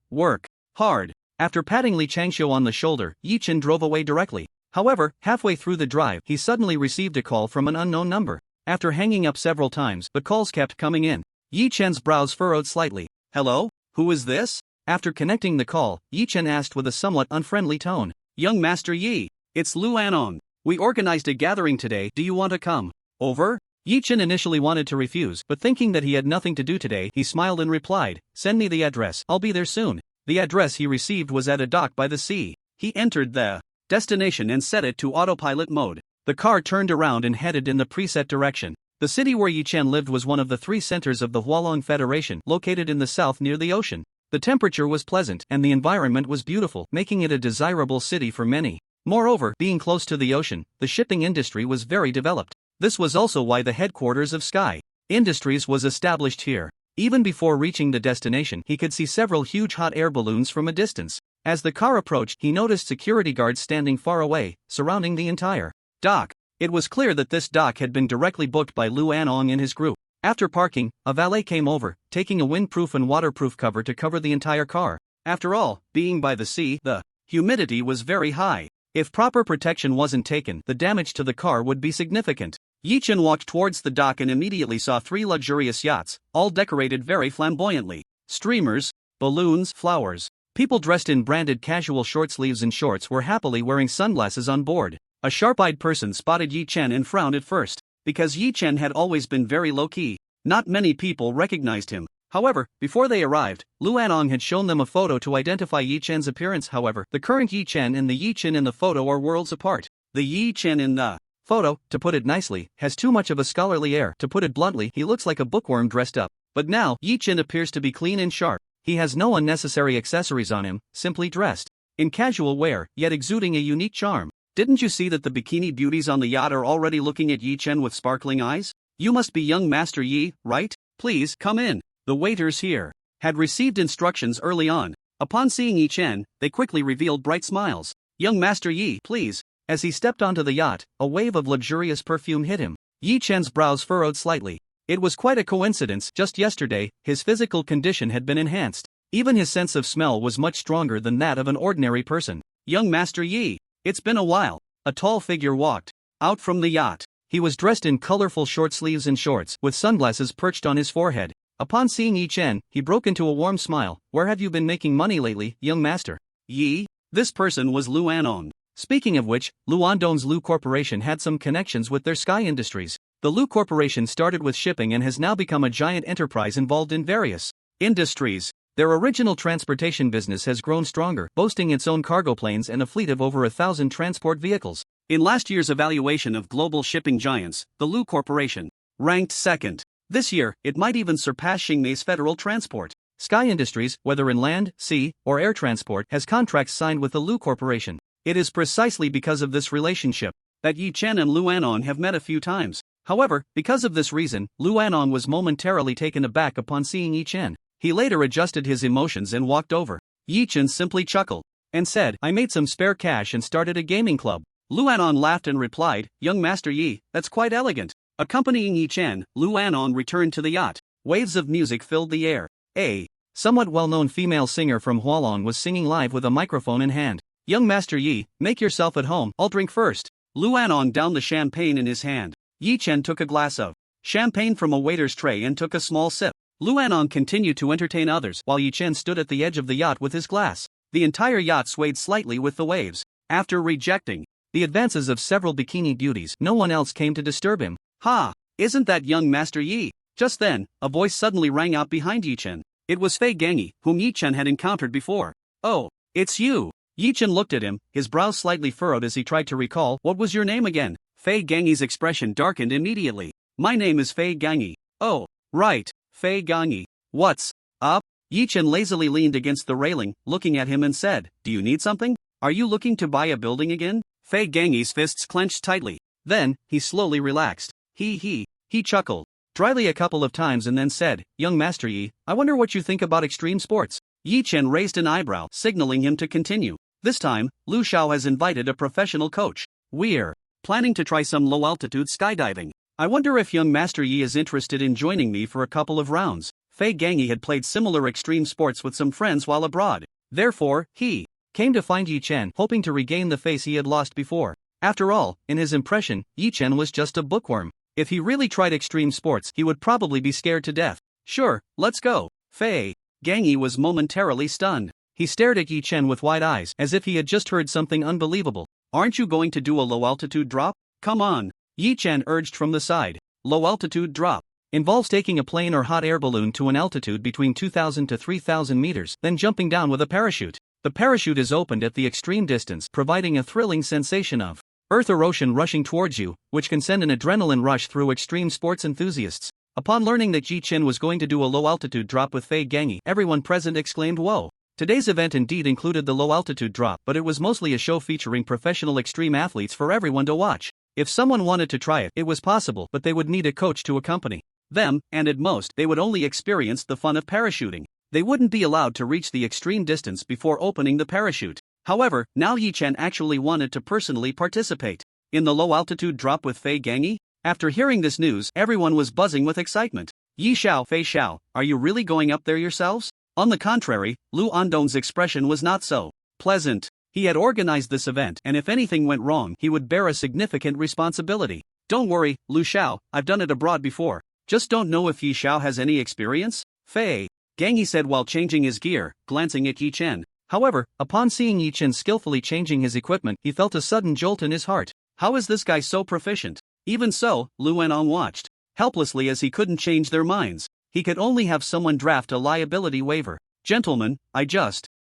Work hard." After patting Li Changxiu on the shoulder, Yi Chen drove away directly. However, halfway through the drive, he suddenly received a call from an unknown number. After hanging up several times, the calls kept coming in. Yi Chen's brows furrowed slightly. "Hello? Who is this?" After connecting the call, Yi Chen asked with a somewhat unfriendly tone. "Young Master Yi, it's Lu Anong. We organized a gathering today, do you want to come over?" Yi Chen initially wanted to refuse, but thinking that he had nothing to do today, he smiled and replied, "Send me the address, I'll be there soon." The address he received was at a dock by the sea. He entered the destination and set it to autopilot mode. The car turned around and headed in the preset direction. The city where Yi Chen lived was one of the 3 centers of the Hualong Federation, located in the south near the ocean. The temperature was pleasant, and the environment was beautiful, making it a desirable city for many. Moreover, being close to the ocean, the shipping industry was very developed. This was also why the headquarters of Sky Industries was established here. Even before reaching the destination, he could see several huge hot air balloons from a distance. As the car approached, he noticed security guards standing far away, surrounding the entire dock. It was clear that this dock had been directly booked by Lu Anong and his group. After parking, a valet came over, taking a windproof and waterproof cover to cover the entire car. After all, being by the sea, the humidity was very high. If proper protection wasn't taken, the damage to the car would be significant. Yi Chen walked towards the dock and immediately saw 3 luxurious yachts, all decorated very flamboyantly. Streamers, balloons, flowers. People dressed in branded casual short sleeves and shorts were happily wearing sunglasses on board. A sharp-eyed person spotted Yi Chen and frowned at first. Because Yi Chen had always been very low-key, not many people recognized him. However, before they arrived, Lu Anong had shown them a photo to identify Yi Chen's appearance. However, the current Yi Chen and the Yi Chen in the photo are worlds apart. The Yi Chen in the photo, to put it nicely, has too much of a scholarly air. To put it bluntly, he looks like a bookworm dressed up. But now, Yi Chen appears to be clean and sharp. He has no unnecessary accessories on him, simply dressed in casual wear, yet exuding a unique charm. Didn't you see that the bikini beauties on the yacht are already looking at Yi Chen with sparkling eyes? You must be young Master Yi, right? Please, come in. The waiters here had received instructions early on. Upon seeing Yi Chen, they quickly revealed bright smiles. "Young Master Yi, please." As he stepped onto the yacht, a wave of luxurious perfume hit him. Yi Chen's brows furrowed slightly. It was quite a coincidence. Just yesterday, his physical condition had been enhanced. Even his sense of smell was much stronger than that of an ordinary person. "Young Master Yi, it's been a while." A tall figure walked out from the yacht. He was dressed in colorful short sleeves and shorts, with sunglasses perched on his forehead. Upon seeing Yi Chen, he broke into a warm smile. "Where have you been making money lately, young master?" "Yi?" This person was Lu Anong. Speaking of which, Lu Andong's Lu Corporation had some connections with their Sky Industries. The Lu Corporation started with shipping and has now become a giant enterprise involved in various industries. Their original transportation business has grown stronger, boasting its own cargo planes and a fleet of over 1,000 transport vehicles. In last year's evaluation of global shipping giants, the Lu Corporation ranked second. This year, it might even surpass Xingmei's Federal Transport. Sky Industries, whether in land, sea, or air transport, has contracts signed with the Lu Corporation. It is precisely because of this relationship that Yi Chen and Lu Anong have met a few times. However, because of this reason, Lu Anong was momentarily taken aback upon seeing Yi Chen. He later adjusted his emotions and walked over. Yi Chen simply chuckled and said, "I made some spare cash and started a gaming club." Lu Anong laughed and replied, "Young Master Yi, that's quite elegant." Accompanying Yi Chen, Lu Anong returned to the yacht. Waves of music filled the air. A somewhat well-known female singer from Hualong was singing live with a microphone in hand. "Young Master Yi, make yourself at home, I'll drink first." Lu Anong downed the champagne in his hand. Yi Chen took a glass of champagne from a waiter's tray and took a small sip. Lu Anong continued to entertain others while Yi Chen stood at the edge of the yacht with his glass. The entire yacht swayed slightly with the waves. After rejecting the advances of several bikini beauties, no one else came to disturb him. "Ha! Isn't that young Master Yi?" Just then, a voice suddenly rang out behind Yi Chen. It was Fei Gangi, whom Yi Chen had encountered before. "Oh, it's you." Yi Chen looked at him, his brows slightly furrowed as he tried to recall. "What was your name again?" Fei Gangi's expression darkened immediately. "My name is Fei Gangi." "Oh, right, Fei Gangi. What's up?" Yi Chen lazily leaned against the railing, looking at him and said, "Do you need something? Are you looking to buy a building again?" Fei Gangi's fists clenched tightly. Then, he slowly relaxed. He chuckled dryly a couple of times and then said, "Young Master Yi, I wonder what you think about extreme sports." Yi Chen raised an eyebrow, signaling him to continue. "This time, Lu Xiao has invited a professional coach. We're planning to try some low-altitude skydiving. I wonder if young Master Yi is interested in joining me for a couple of rounds." Fei Gangi had played similar extreme sports with some friends while abroad. Therefore, he came to find Yi Chen, hoping to regain the face he had lost before. After all, in his impression, Yi Chen was just a bookworm. If he really tried extreme sports, he would probably be scared to death. "Sure, let's go." Fei Gangi was momentarily stunned. He stared at Yi Chen with wide eyes, as if he had just heard something unbelievable. "Aren't you going to do a low-altitude drop? Come on," Yi Chen urged from the side. Low-altitude drop involves taking a plane or hot air balloon to an altitude between 2,000 to 3,000 meters, then jumping down with a parachute. The parachute is opened at the extreme distance, providing a thrilling sensation of earth or ocean rushing towards you, which can send an adrenaline rush through extreme sports enthusiasts. Upon learning that Yi Chen was going to do a low-altitude drop with Fei Gangi, everyone present exclaimed "Whoa!" Today's event indeed included the low-altitude drop, but it was mostly a show featuring professional extreme athletes for everyone to watch. If someone wanted to try it, it was possible, but they would need a coach to accompany them, and at most, they would only experience the fun of parachuting. They wouldn't be allowed to reach the extreme distance before opening the parachute. However, now Yi Chen actually wanted to personally participate in the low-altitude drop with Fei Gangi. After hearing this news, everyone was buzzing with excitement. "Yi Xiao, Fei Xiao, are you really going up there yourselves?" On the contrary, Lu Andong's expression was not so pleasant. He had organized this event, and if anything went wrong, he would bear a significant responsibility. "Don't worry, Lu Xiao, I've done it abroad before. Just don't know if Yi Xiao has any experience," Fei Gangi said while changing his gear, glancing at Yi Chen. However, upon seeing Yi Chen skillfully changing his equipment, he felt a sudden jolt in his heart. How is this guy so proficient? Even so, Lu Anong watched helplessly as he couldn't change their minds. He could only have someone draft a liability waiver. "Gentlemen,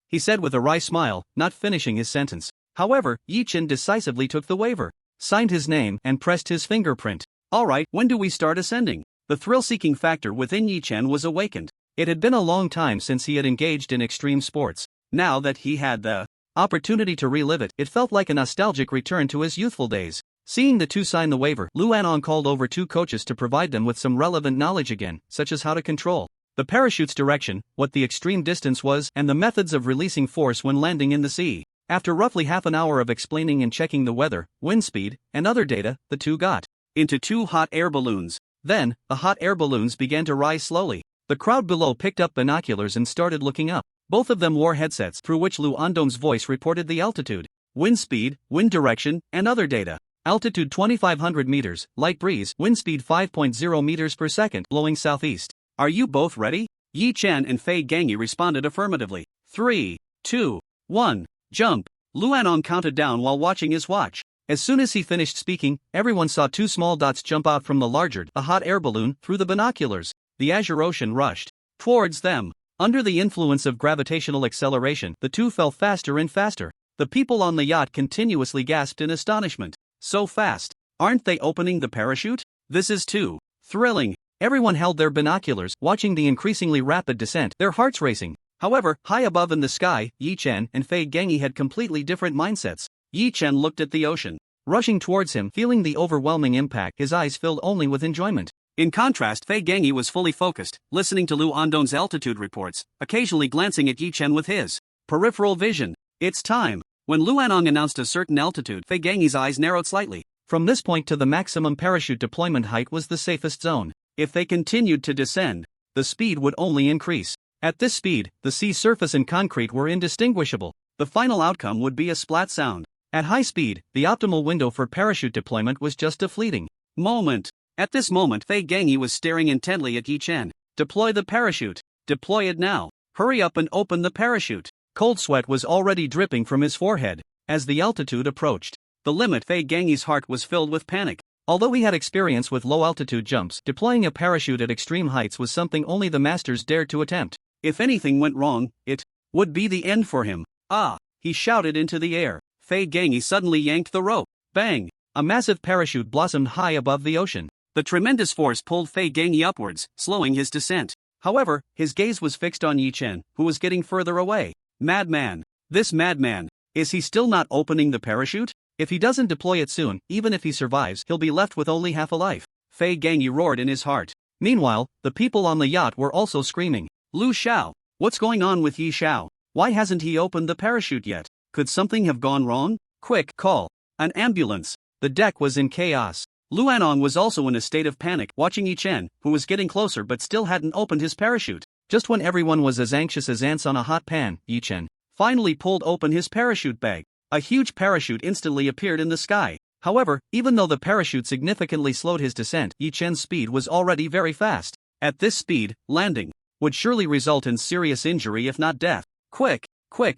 he said with a wry smile, not finishing his sentence. However, Yi Chen decisively took the waiver, signed his name, and pressed his fingerprint. "All right, when do we start ascending?" The thrill-seeking factor within Yi Chen was awakened. It had been a long time since he had engaged in extreme sports. Now that he had the opportunity to relive it, it felt like a nostalgic return to his youthful days. Seeing the two sign the waiver, Lu Anong called over two coaches to provide them with some relevant knowledge again, such as how to control the parachute's direction, what the extreme distance was, and the methods of releasing force when landing in the sea. After roughly half an hour of explaining and checking the weather, wind speed, and other data, the two got into two hot air balloons. Then, the hot air balloons began to rise slowly. The crowd below picked up binoculars and started looking up. Both of them wore headsets through which Lu Andong's voice reported the altitude, wind speed, wind direction, and other data. Altitude 2,500 meters, light breeze, wind speed 5.0 meters per second, blowing southeast. "Are you both ready?" Yi Chen and Fei Gangi responded affirmatively. 3, 2, 1, jump. Lu Anong counted down while watching his watch. As soon as he finished speaking, everyone saw two small dots jump out from the larger, a hot air balloon, through the binoculars. The azure ocean rushed towards them. Under the influence of gravitational acceleration, the two fell faster and faster. The people on the yacht continuously gasped in astonishment. "So fast. Aren't they opening the parachute? This is too thrilling." Everyone held their binoculars, watching the increasingly rapid descent, their hearts racing. However, high above in the sky, Yi Chen and Fei Gangi had completely different mindsets. Yi Chen looked at the ocean rushing towards him, feeling the overwhelming impact, his eyes filled only with enjoyment. In contrast, Fei Gangi was fully focused, listening to Lu Andong's altitude reports, occasionally glancing at Yi Chen with his peripheral vision. "It's time." When Lu Anong announced a certain altitude, Fei Gangi's eyes narrowed slightly. From this point to the maximum parachute deployment height was the safest zone. If they continued to descend, the speed would only increase. At this speed, the sea surface and concrete were indistinguishable. The final outcome would be a splat sound. At high speed, the optimal window for parachute deployment was just a fleeting moment. At this moment, Fei Ganyi was staring intently at Yi Chen. Deploy the parachute. Deploy it now. Hurry up and open the parachute. Cold sweat was already dripping from his forehead. As the altitude approached the limit, Fei Ganyi's heart was filled with panic. Although he had experience with low-altitude jumps, deploying a parachute at extreme heights was something only the masters dared to attempt. If anything went wrong, it would be the end for him. Ah! He shouted into the air. Fei Ganyi suddenly yanked the rope. Bang! A massive parachute blossomed high above the ocean. The tremendous force pulled Fei Ganyi upwards, slowing his descent. However, his gaze was fixed on Yi Chen, who was getting further away. Madman! This madman! Is he still not opening the parachute? If he doesn't deploy it soon, even if he survives, he'll be left with only half a life. Fei Ganyi roared in his heart. Meanwhile, the people on the yacht were also screaming. Lu Xiao! What's going on with Yi Xiao? Why hasn't he opened the parachute yet? Could something have gone wrong? Quick, call an ambulance. The deck was in chaos. Lu Anong was also in a state of panic, watching Yi Chen, who was getting closer but still hadn't opened his parachute. Just when everyone was as anxious as ants on a hot pan, Yi Chen finally pulled open his parachute bag. A huge parachute instantly appeared in the sky. However, even though the parachute significantly slowed his descent, Yi Chen's speed was already very fast. At this speed, landing would surely result in serious injury if not death. Quick,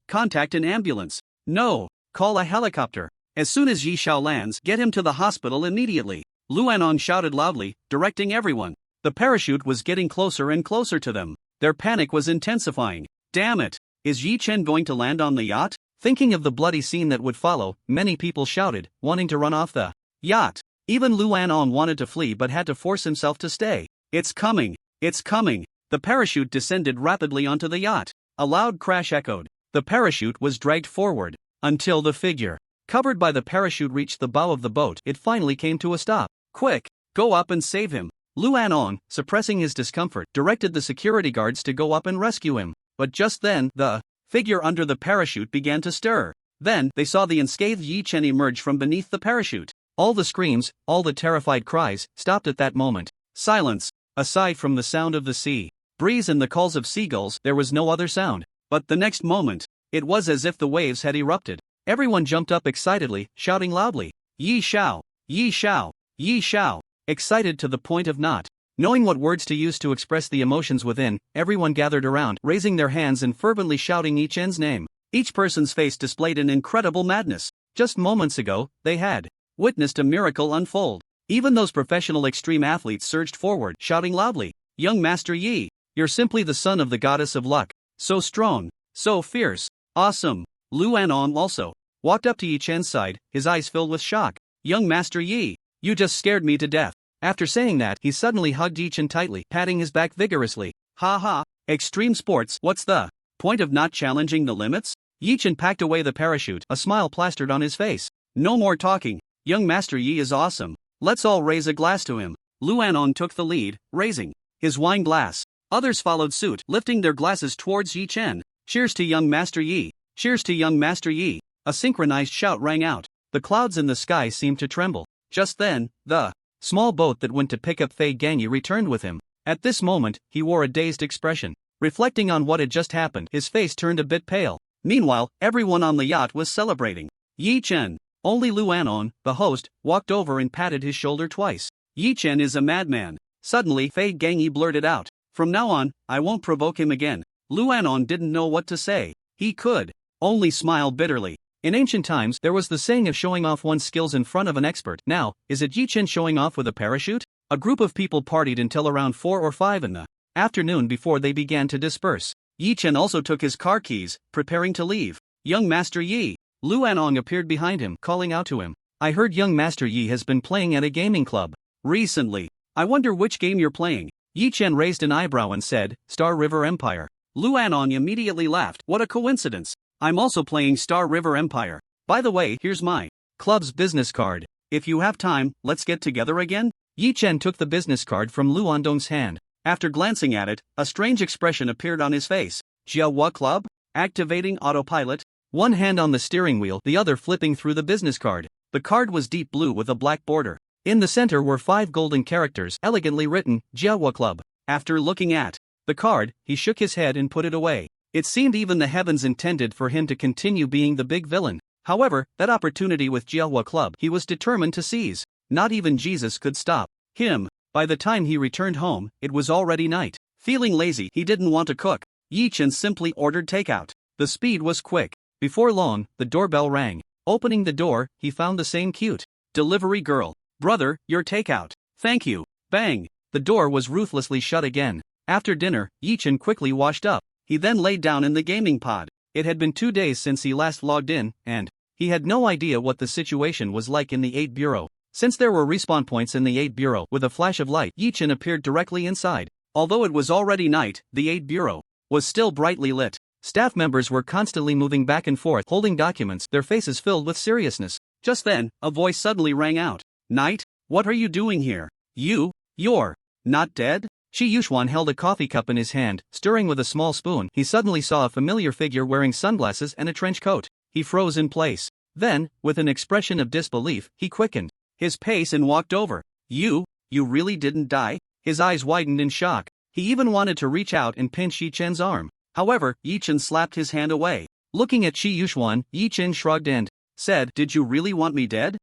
contact an ambulance. No, call a helicopter. As soon as Yi Xiao lands, get him to the hospital immediately. Lu Anong shouted loudly, directing everyone. The parachute was getting closer and closer to them. Their panic was intensifying. Damn it! Is Yi Chen going to land on the yacht? Thinking of the bloody scene that would follow, many people shouted, wanting to run off the yacht. Even Lu Anong wanted to flee but had to force himself to stay. It's coming! It's coming! The parachute descended rapidly onto the yacht. A loud crash echoed. The parachute was dragged forward until the figure covered by the parachute reached the bow of the boat. It finally came to a stop. Quick! Go up and save him! Lu Anong, suppressing his discomfort, directed the security guards to go up and rescue him. But just then, the figure under the parachute began to stir. Then, they saw the unscathed Yi Chen emerge from beneath the parachute. All the screams, all the terrified cries, stopped at that moment. Silence. Aside from the sound of the sea breeze and the calls of seagulls, there was no other sound. But the next moment, it was as if the waves had erupted. Everyone jumped up excitedly, shouting loudly, Yi Xiao! Yi Xiao! Yi Xiao! Excited to the point of not knowing what words to use to express the emotions within, everyone gathered around, raising their hands and fervently shouting Yi Chen's name. Each person's face displayed an incredible madness. Just moments ago, they had witnessed a miracle unfold. Even those professional extreme athletes surged forward, shouting loudly, Young Master Yi, you're simply the son of the goddess of luck. So strong, so fierce, awesome. Lu Anong also walked up to Yi Chen's side, his eyes filled with shock. Young Master Yi, you just scared me to death. After saying that, he suddenly hugged Yi Chen tightly, patting his back vigorously. Ha ha, extreme sports, what's the point of not challenging the limits? Yi Chen packed away the parachute, a smile plastered on his face. No more talking, young Master Yi is awesome. Let's all raise a glass to him. Lu Anong took the lead, raising his wine glass. Others followed suit, lifting their glasses towards Yi Chen. Cheers to young Master Yi! Cheers to young Master Yi! A synchronized shout rang out. The clouds in the sky seemed to tremble. Just then, the small boat that went to pick up Fei Ganyi returned with him. At this moment, he wore a dazed expression. Reflecting on what had just happened, his face turned a bit pale. Meanwhile, everyone on the yacht was celebrating. Yi Chen! Only Lu Anong, the host, walked over and patted his shoulder twice. Yi Chen is a madman. Suddenly, Fei Ganyi blurted out. From now on, I won't provoke him again. Lu Anong didn't know what to say. He could only smile bitterly. In ancient times, there was the saying of showing off one's skills in front of an expert. Now, is it Yi Chen showing off with a parachute? A group of people partied until around 4 or 5 in the afternoon before they began to disperse. Yi Chen also took his car keys, preparing to leave. Young Master Yi! Lu Anong appeared behind him, calling out to him. I heard young Master Yi has been playing at a gaming club recently. I wonder which game you're playing. Yi Chen raised an eyebrow and said, Star River Empire. Lu Anong immediately laughed. What a coincidence. I'm also playing Star River Empire. By the way, here's my club's business card. If you have time, let's get together again? Yi Chen took the business card from Lu Andong's hand. After glancing at it, a strange expression appeared on his face. Jiahua Club? Activating autopilot? One hand on the steering wheel, the other flipping through the business card. The card was deep blue with a black border. In the center were 5 golden characters, elegantly written, Jiahua Club. After looking at The card, he shook his head and put it away. It seemed even the heavens intended for him to continue being the big villain. However, that opportunity with Jiahua Club he was determined to seize. Not even Jesus could stop him. By the time he returned home, it was already night. Feeling lazy, he didn't want to cook. Yi Chen simply ordered takeout. The speed was quick. Before long, the doorbell rang. Opening the door, he found the same cute delivery girl. "Brother, your takeout." "Thank you." Bang! The door was ruthlessly shut again. After dinner, Yi Chen quickly washed up. He then laid down in the gaming pod. It had been 2 days since he last logged in, and he had no idea what the situation was like in the 8 Bureau. Since there were respawn points in the 8 Bureau, with a flash of light, Yi Chen appeared directly inside. Although it was already night, the 8 Bureau was still brightly lit. Staff members were constantly moving back and forth, holding documents, their faces filled with seriousness. Just then, a voice suddenly rang out. "Knight, what are you doing here? You're not dead?" Shi Yuxuan held a coffee cup in his hand, stirring with a small spoon. He suddenly saw a familiar figure wearing sunglasses and a trench coat. He froze in place. Then, with an expression of disbelief, he quickened his pace and walked over. You really didn't die?" His eyes widened in shock. He even wanted to reach out and pinch Yi Chen's arm. However, Yi Chen slapped his hand away. Looking at Shi Yuxuan, Yi Chen shrugged and said, "Did you really want me dead?"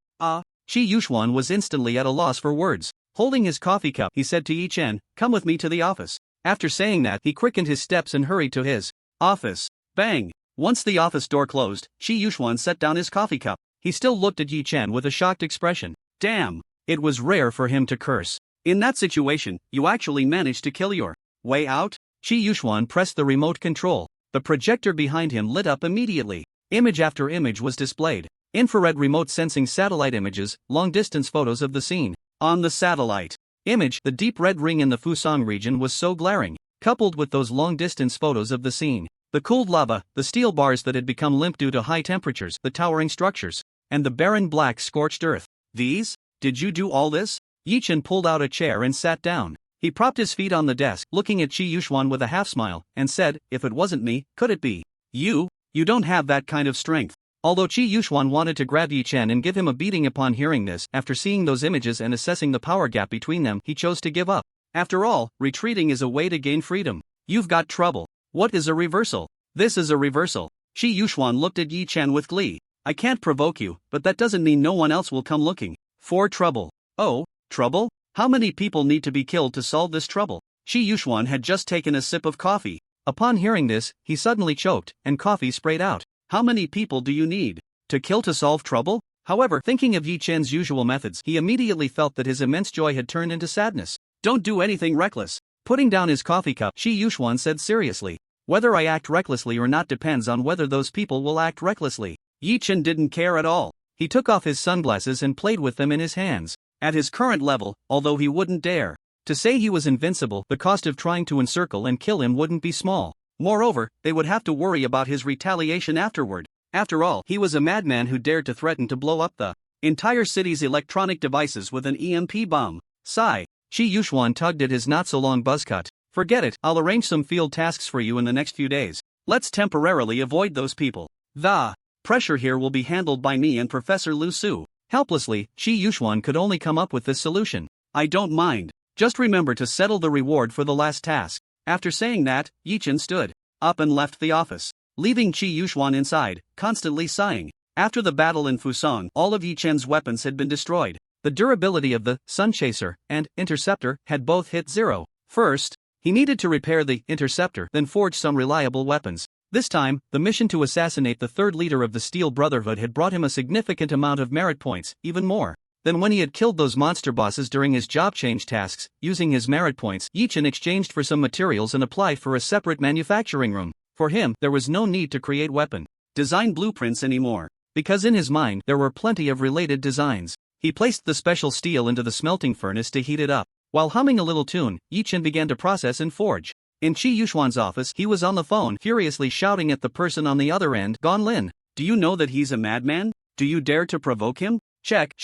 Shi Yuxuan was instantly at a loss for words. Holding his coffee cup, he said to Yi Chen, "Come with me to the office." After saying that, he quickened his steps and hurried to his office. Bang! Once the office door closed, Shi Yuxuan set down his coffee cup. He still looked at Yi Chen with a shocked expression. Damn! It was rare for him to curse. In that situation, you actually managed to kill your way out? Shi Yuxuan pressed the remote control. The projector behind him lit up immediately. Image after image was displayed. Infrared remote sensing satellite images, long-distance photos of the scene. On the satellite image, the deep red ring in the Fusang region was so glaring, coupled with those long-distance photos of the scene. The cooled lava, the steel bars that had become limp due to high temperatures, the towering structures, and the barren black scorched earth. These? Did you do all this? Yi Chen pulled out a chair and sat down. He propped his feet on the desk, looking at Shi Yuxuan with a half-smile, and said, "If it wasn't me, could it be you? You don't have that kind of strength." Although Shi Yuxuan wanted to grab Yi Chen and give him a beating upon hearing this, after seeing those images and assessing the power gap between them, he chose to give up. After all, retreating is a way to gain freedom. You've got trouble. What is a reversal? This is a reversal. Shi Yuxuan looked at Yi Chen with glee. I can't provoke you, but that doesn't mean no one else will come looking for trouble. Oh, trouble? How many people need to be killed to solve this trouble? Shi Yuxuan had just taken a sip of coffee. Upon hearing this, he suddenly choked, and coffee sprayed out. How many people do you need to kill to solve trouble? However, thinking of Yi Chen's usual methods, he immediately felt that his immense joy had turned into sadness. Don't do anything reckless. Putting down his coffee cup, Shi Yuxuan said seriously. Whether I act recklessly or not depends on whether those people will act recklessly. Yi Chen didn't care at all. He took off his sunglasses and played with them in his hands. At his current level, although he wouldn't dare to say he was invincible, the cost of trying to encircle and kill him wouldn't be small. Moreover, they would have to worry about his retaliation afterward. After all, he was a madman who dared to threaten to blow up the entire city's electronic devices with an EMP bomb. Sigh. Shi Yuxuan tugged at his not-so-long buzzcut. Forget it, I'll arrange some field tasks for you in the next few days. Let's temporarily avoid those people. The pressure here will be handled by me and Professor Lu Su. Helplessly, Shi Yuxuan could only come up with this solution. I don't mind. Just remember to settle the reward for the last task. After saying that, Yi Chen stood up and left the office, leaving Shi Yuxuan inside, constantly sighing. After the battle in Fusang, all of Yi Chen's weapons had been destroyed. The durability of the Sun Chaser and Interceptor had both hit zero. First, he needed to repair the Interceptor, then forge some reliable weapons. This time, the mission to assassinate the third leader of the Steel Brotherhood had brought him a significant amount of merit points, even more than when he had killed those monster bosses during his job change tasks. Using his merit points, Yi Chen exchanged for some materials and applied for a separate manufacturing room. For him, there was no need to create weapon design blueprints anymore, because in his mind there were plenty of related designs. He placed the special steel into the smelting furnace to heat it up. While humming a little tune, Yi Chen began to process and forge. In Shi Yuxuan's office, he was on the phone, furiously shouting at the person on the other end. Gon Lin, do you know that he's a madman? Do you dare to provoke him? Check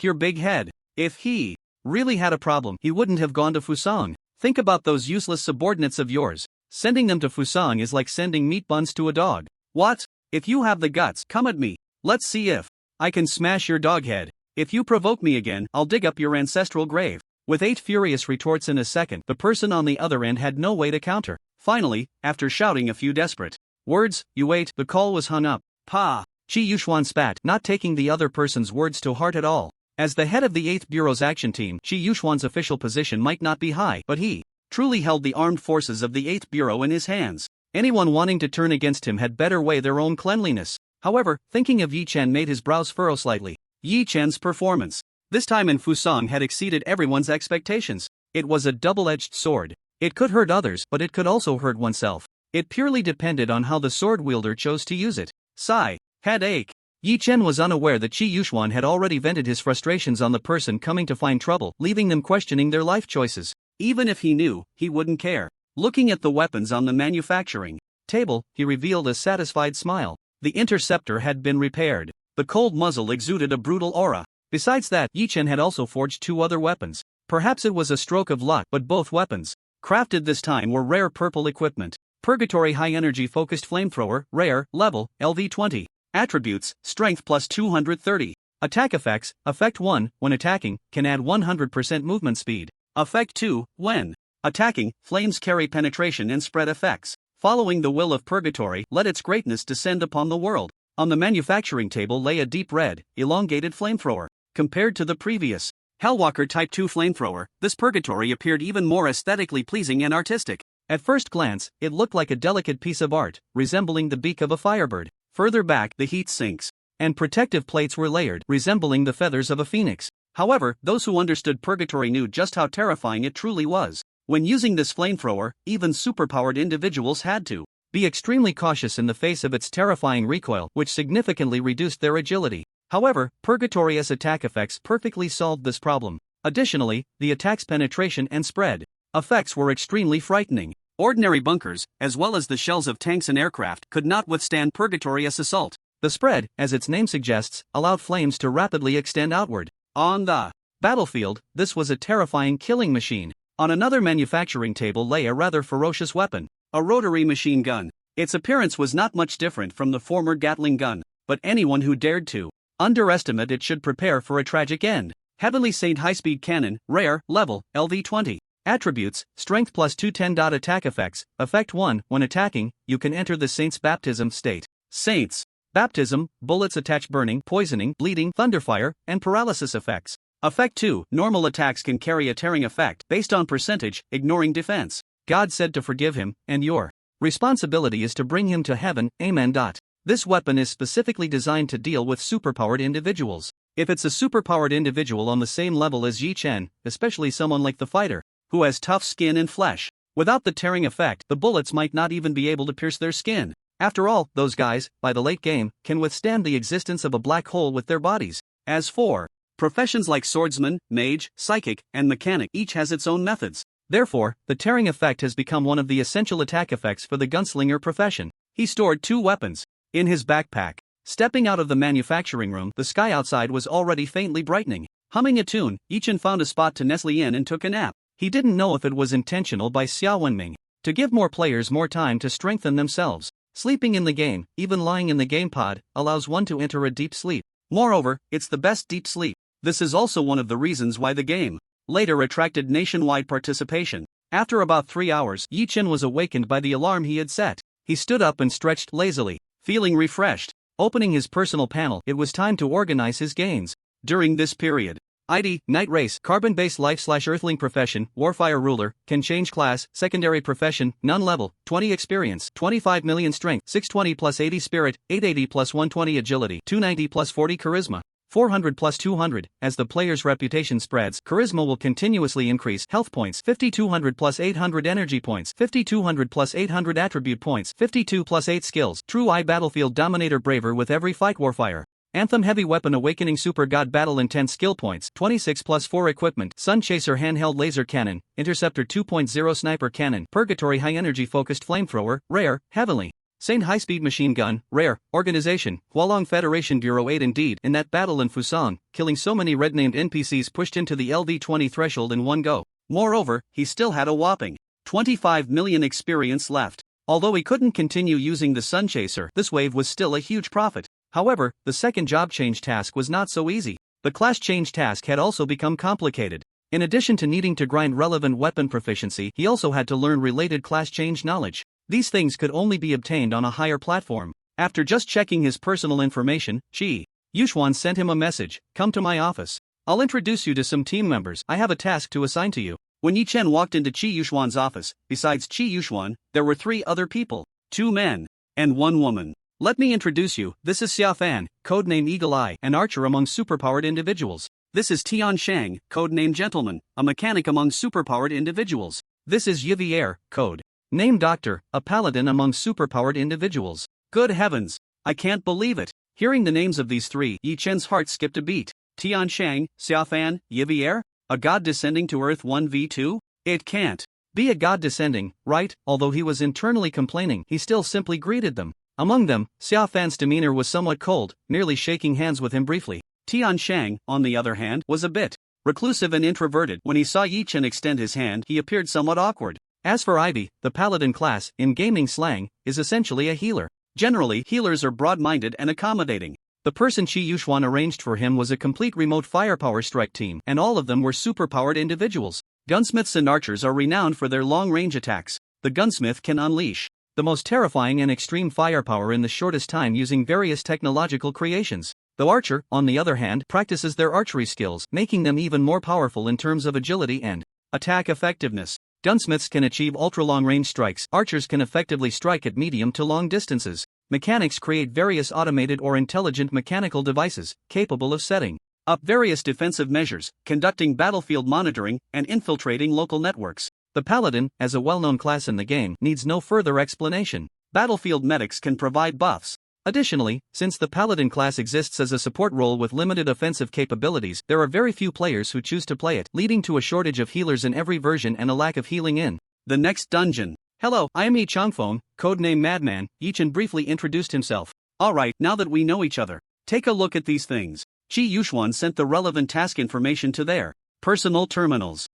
your big head. If he really had a problem, he wouldn't have gone to Fusang. Think about those useless subordinates of yours. Sending them to Fusang is like sending meat buns to a dog. What? If you have the guts, come at me. Let's see if I can smash your dog head. If you provoke me again, I'll dig up your ancestral grave. With 8 furious retorts in a second, the person on the other end had no way to counter. Finally, after shouting a few desperate words, "You wait," the call was hung up. Pa! Qi Yuxuan spat, not taking the other person's words to heart at all. As the head of the 8th Bureau's action team, Qi Yuxuan's official position might not be high, but he truly held the armed forces of the 8th Bureau in his hands. Anyone wanting to turn against him had better weigh their own cleanliness. However, thinking of Yi Chen made his brows furrow slightly. Yi Chen's performance, this time in Fusang, had exceeded everyone's expectations. It was a double-edged sword. It could hurt others, but it could also hurt oneself. It purely depended on how the sword wielder chose to use it. Sigh. Headache. Yi Chen was unaware that Qi Yuxuan had already vented his frustrations on the person coming to find trouble, leaving them questioning their life choices. Even if he knew, he wouldn't care. Looking at the weapons on the manufacturing table, he revealed a satisfied smile. The interceptor had been repaired. The cold muzzle exuded a brutal aura. Besides that, Yi Chen had also forged 2 other weapons. Perhaps it was a stroke of luck, but both weapons, crafted this time, were rare purple equipment. Purgatory high-energy focused flamethrower, rare, level, LV20. Attributes, strength plus 230. Attack effects, effect 1, when attacking, can add 100% movement speed. Effect 2, when attacking, flames carry penetration and spread effects. Following the will of Purgatory, let its greatness descend upon the world. On the manufacturing table lay a deep red, elongated flamethrower. Compared to the previous Hellwalker Type 2 flamethrower, this Purgatory appeared even more aesthetically pleasing and artistic. At first glance, it looked like a delicate piece of art, resembling the beak of a firebird. Further back, the heat sinks, and protective plates were layered, resembling the feathers of a phoenix. However, those who understood Purgatory knew just how terrifying it truly was. When using this flamethrower, even superpowered individuals had to be extremely cautious in the face of its terrifying recoil, which significantly reduced their agility. However, Purgatory's attack effects perfectly solved this problem. Additionally, the attack's penetration and spread effects were extremely frightening. Ordinary bunkers, as well as the shells of tanks and aircraft, could not withstand Purgatory's assault. The spread, as its name suggests, allowed flames to rapidly extend outward. On the battlefield, this was a terrifying killing machine. On another manufacturing table lay a rather ferocious weapon, a rotary machine gun. Its appearance was not much different from the former Gatling gun, but anyone who dared to underestimate it should prepare for a tragic end. Heavenly Saint high-speed cannon, rare, level, LV20. Attributes, strength plus 210. Attack effects, effect 1, when attacking, you can enter the Saint's baptism state. Saints baptism, bullets attach burning, poisoning, bleeding, thunderfire, and paralysis effects. Effect 2, normal attacks can carry a tearing effect based on percentage, ignoring defense. God said to forgive him, and your responsibility is to bring him to heaven, amen. This weapon is specifically designed to deal with superpowered individuals. If it's a superpowered individual on the same level as Yi Chen, especially someone like the fighter, who has tough skin and flesh, without the tearing effect, the bullets might not even be able to pierce their skin. After all, those guys, by the late game, can withstand the existence of a black hole with their bodies. As for professions like swordsman, mage, psychic, and mechanic, each has its own methods. Therefore, the tearing effect has become one of the essential attack effects for the gunslinger profession. He stored 2 weapons in his backpack. Stepping out of the manufacturing room, the sky outside was already faintly brightening. Humming a tune, Yi Chen found a spot to nestle in and took a nap. He didn't know if it was intentional by Xiao Wenming to give more players more time to strengthen themselves. Sleeping in the game, even lying in the game pod, allows one to enter a deep sleep. Moreover, it's the best deep sleep. This is also one of the reasons why the game later attracted nationwide participation. After about 3 hours, Yi Chen was awakened by the alarm he had set. He stood up and stretched lazily, feeling refreshed. Opening his personal panel, it was time to organize his gains. During this period, ID, Night Race, Carbon-based Life/Earthling Profession, Warfire Ruler, can change class, Secondary Profession, None level, 20 Experience, 25 million Strength, 620 plus 80 Spirit, 880 plus 120 Agility, 290 plus 40 Charisma, 400 plus 200. As the player's reputation spreads, Charisma will continuously increase. Health points, 5200 plus 800 Energy points, 5200 plus 800 Attribute points, 52 plus 8 Skills. True Eye Battlefield Dominator Braver with every fight. Warfire Anthem Heavy Weapon Awakening Super God Battle Intense Skill Points, 26 plus 4 Equipment, Sun Chaser Handheld Laser Cannon, Interceptor 2.0 Sniper Cannon, Purgatory High Energy Focused Flamethrower, Rare, Heavenly Saint High Speed Machine Gun, Rare, Organization, Hualong Federation Bureau 8. Indeed, in that battle in Fusang, killing so many red-named NPCs pushed into the LV20 threshold in one go. Moreover, he still had a whopping 25 million experience left. Although he couldn't continue using the Sun Chaser, this wave was still a huge profit. However, the second job change task was not so easy. The class change task had also become complicated. In addition to needing to grind relevant weapon proficiency, he also had to learn related class change knowledge. These things could only be obtained on a higher platform. After just checking his personal information, Chi Yuxuan sent him a message, "Come to my office. I'll introduce you to some team members. I have a task to assign to you." When Yi Chen walked into Chi Yuxuan's office, besides Chi Yuxuan, there were 3 other people, 2 men, and 1 woman. "Let me introduce you, this is Xia Fan, codename Eagle Eye, an archer among superpowered individuals. This is Tian Shang, codename Gentleman, a mechanic among superpowered individuals. This is Yivier, code name Doctor, a paladin among superpowered individuals." Good heavens! I can't believe it. Hearing the names of these 3, Yi Chen's heart skipped a beat. Tian Shang, Xia Fan, Yivier? A god descending to Earth 1v2? It can't be a god descending, right? Although he was internally complaining, he still simply greeted them. Among them, Xia Fan's demeanor was somewhat cold, merely shaking hands with him briefly. Tian Shang, on the other hand, was a bit reclusive and introverted. When he saw Yi Chen extend his hand, he appeared somewhat awkward. As for Ivy, the paladin class, in gaming slang, is essentially a healer. Generally, healers are broad-minded and accommodating. The person Chi Yuxuan arranged for him was a complete remote firepower strike team, and all of them were superpowered individuals. Gunsmiths and archers are renowned for their long-range attacks. The gunsmith can unleash the most terrifying and extreme firepower in the shortest time using various technological creations. The archer, on the other hand, practices their archery skills, making them even more powerful in terms of agility and attack effectiveness. Gunsmiths can achieve ultra-long-range strikes. Archers can effectively strike at medium to long distances. Mechanics create various automated or intelligent mechanical devices, capable of setting up various defensive measures, conducting battlefield monitoring, and infiltrating local networks. The paladin, as a well-known class in the game, needs no further explanation. Battlefield medics can provide buffs. Additionally, since the paladin class exists as a support role with limited offensive capabilities, there are very few players who choose to play it, leading to a shortage of healers in every version and a lack of healing in the next dungeon. "Hello, I am Yi Changfeng, codename Madman." Yi Chen briefly introduced himself. "Alright, now that we know each other, take a look at these things." Chi Yuxuan sent the relevant task information to their personal terminals.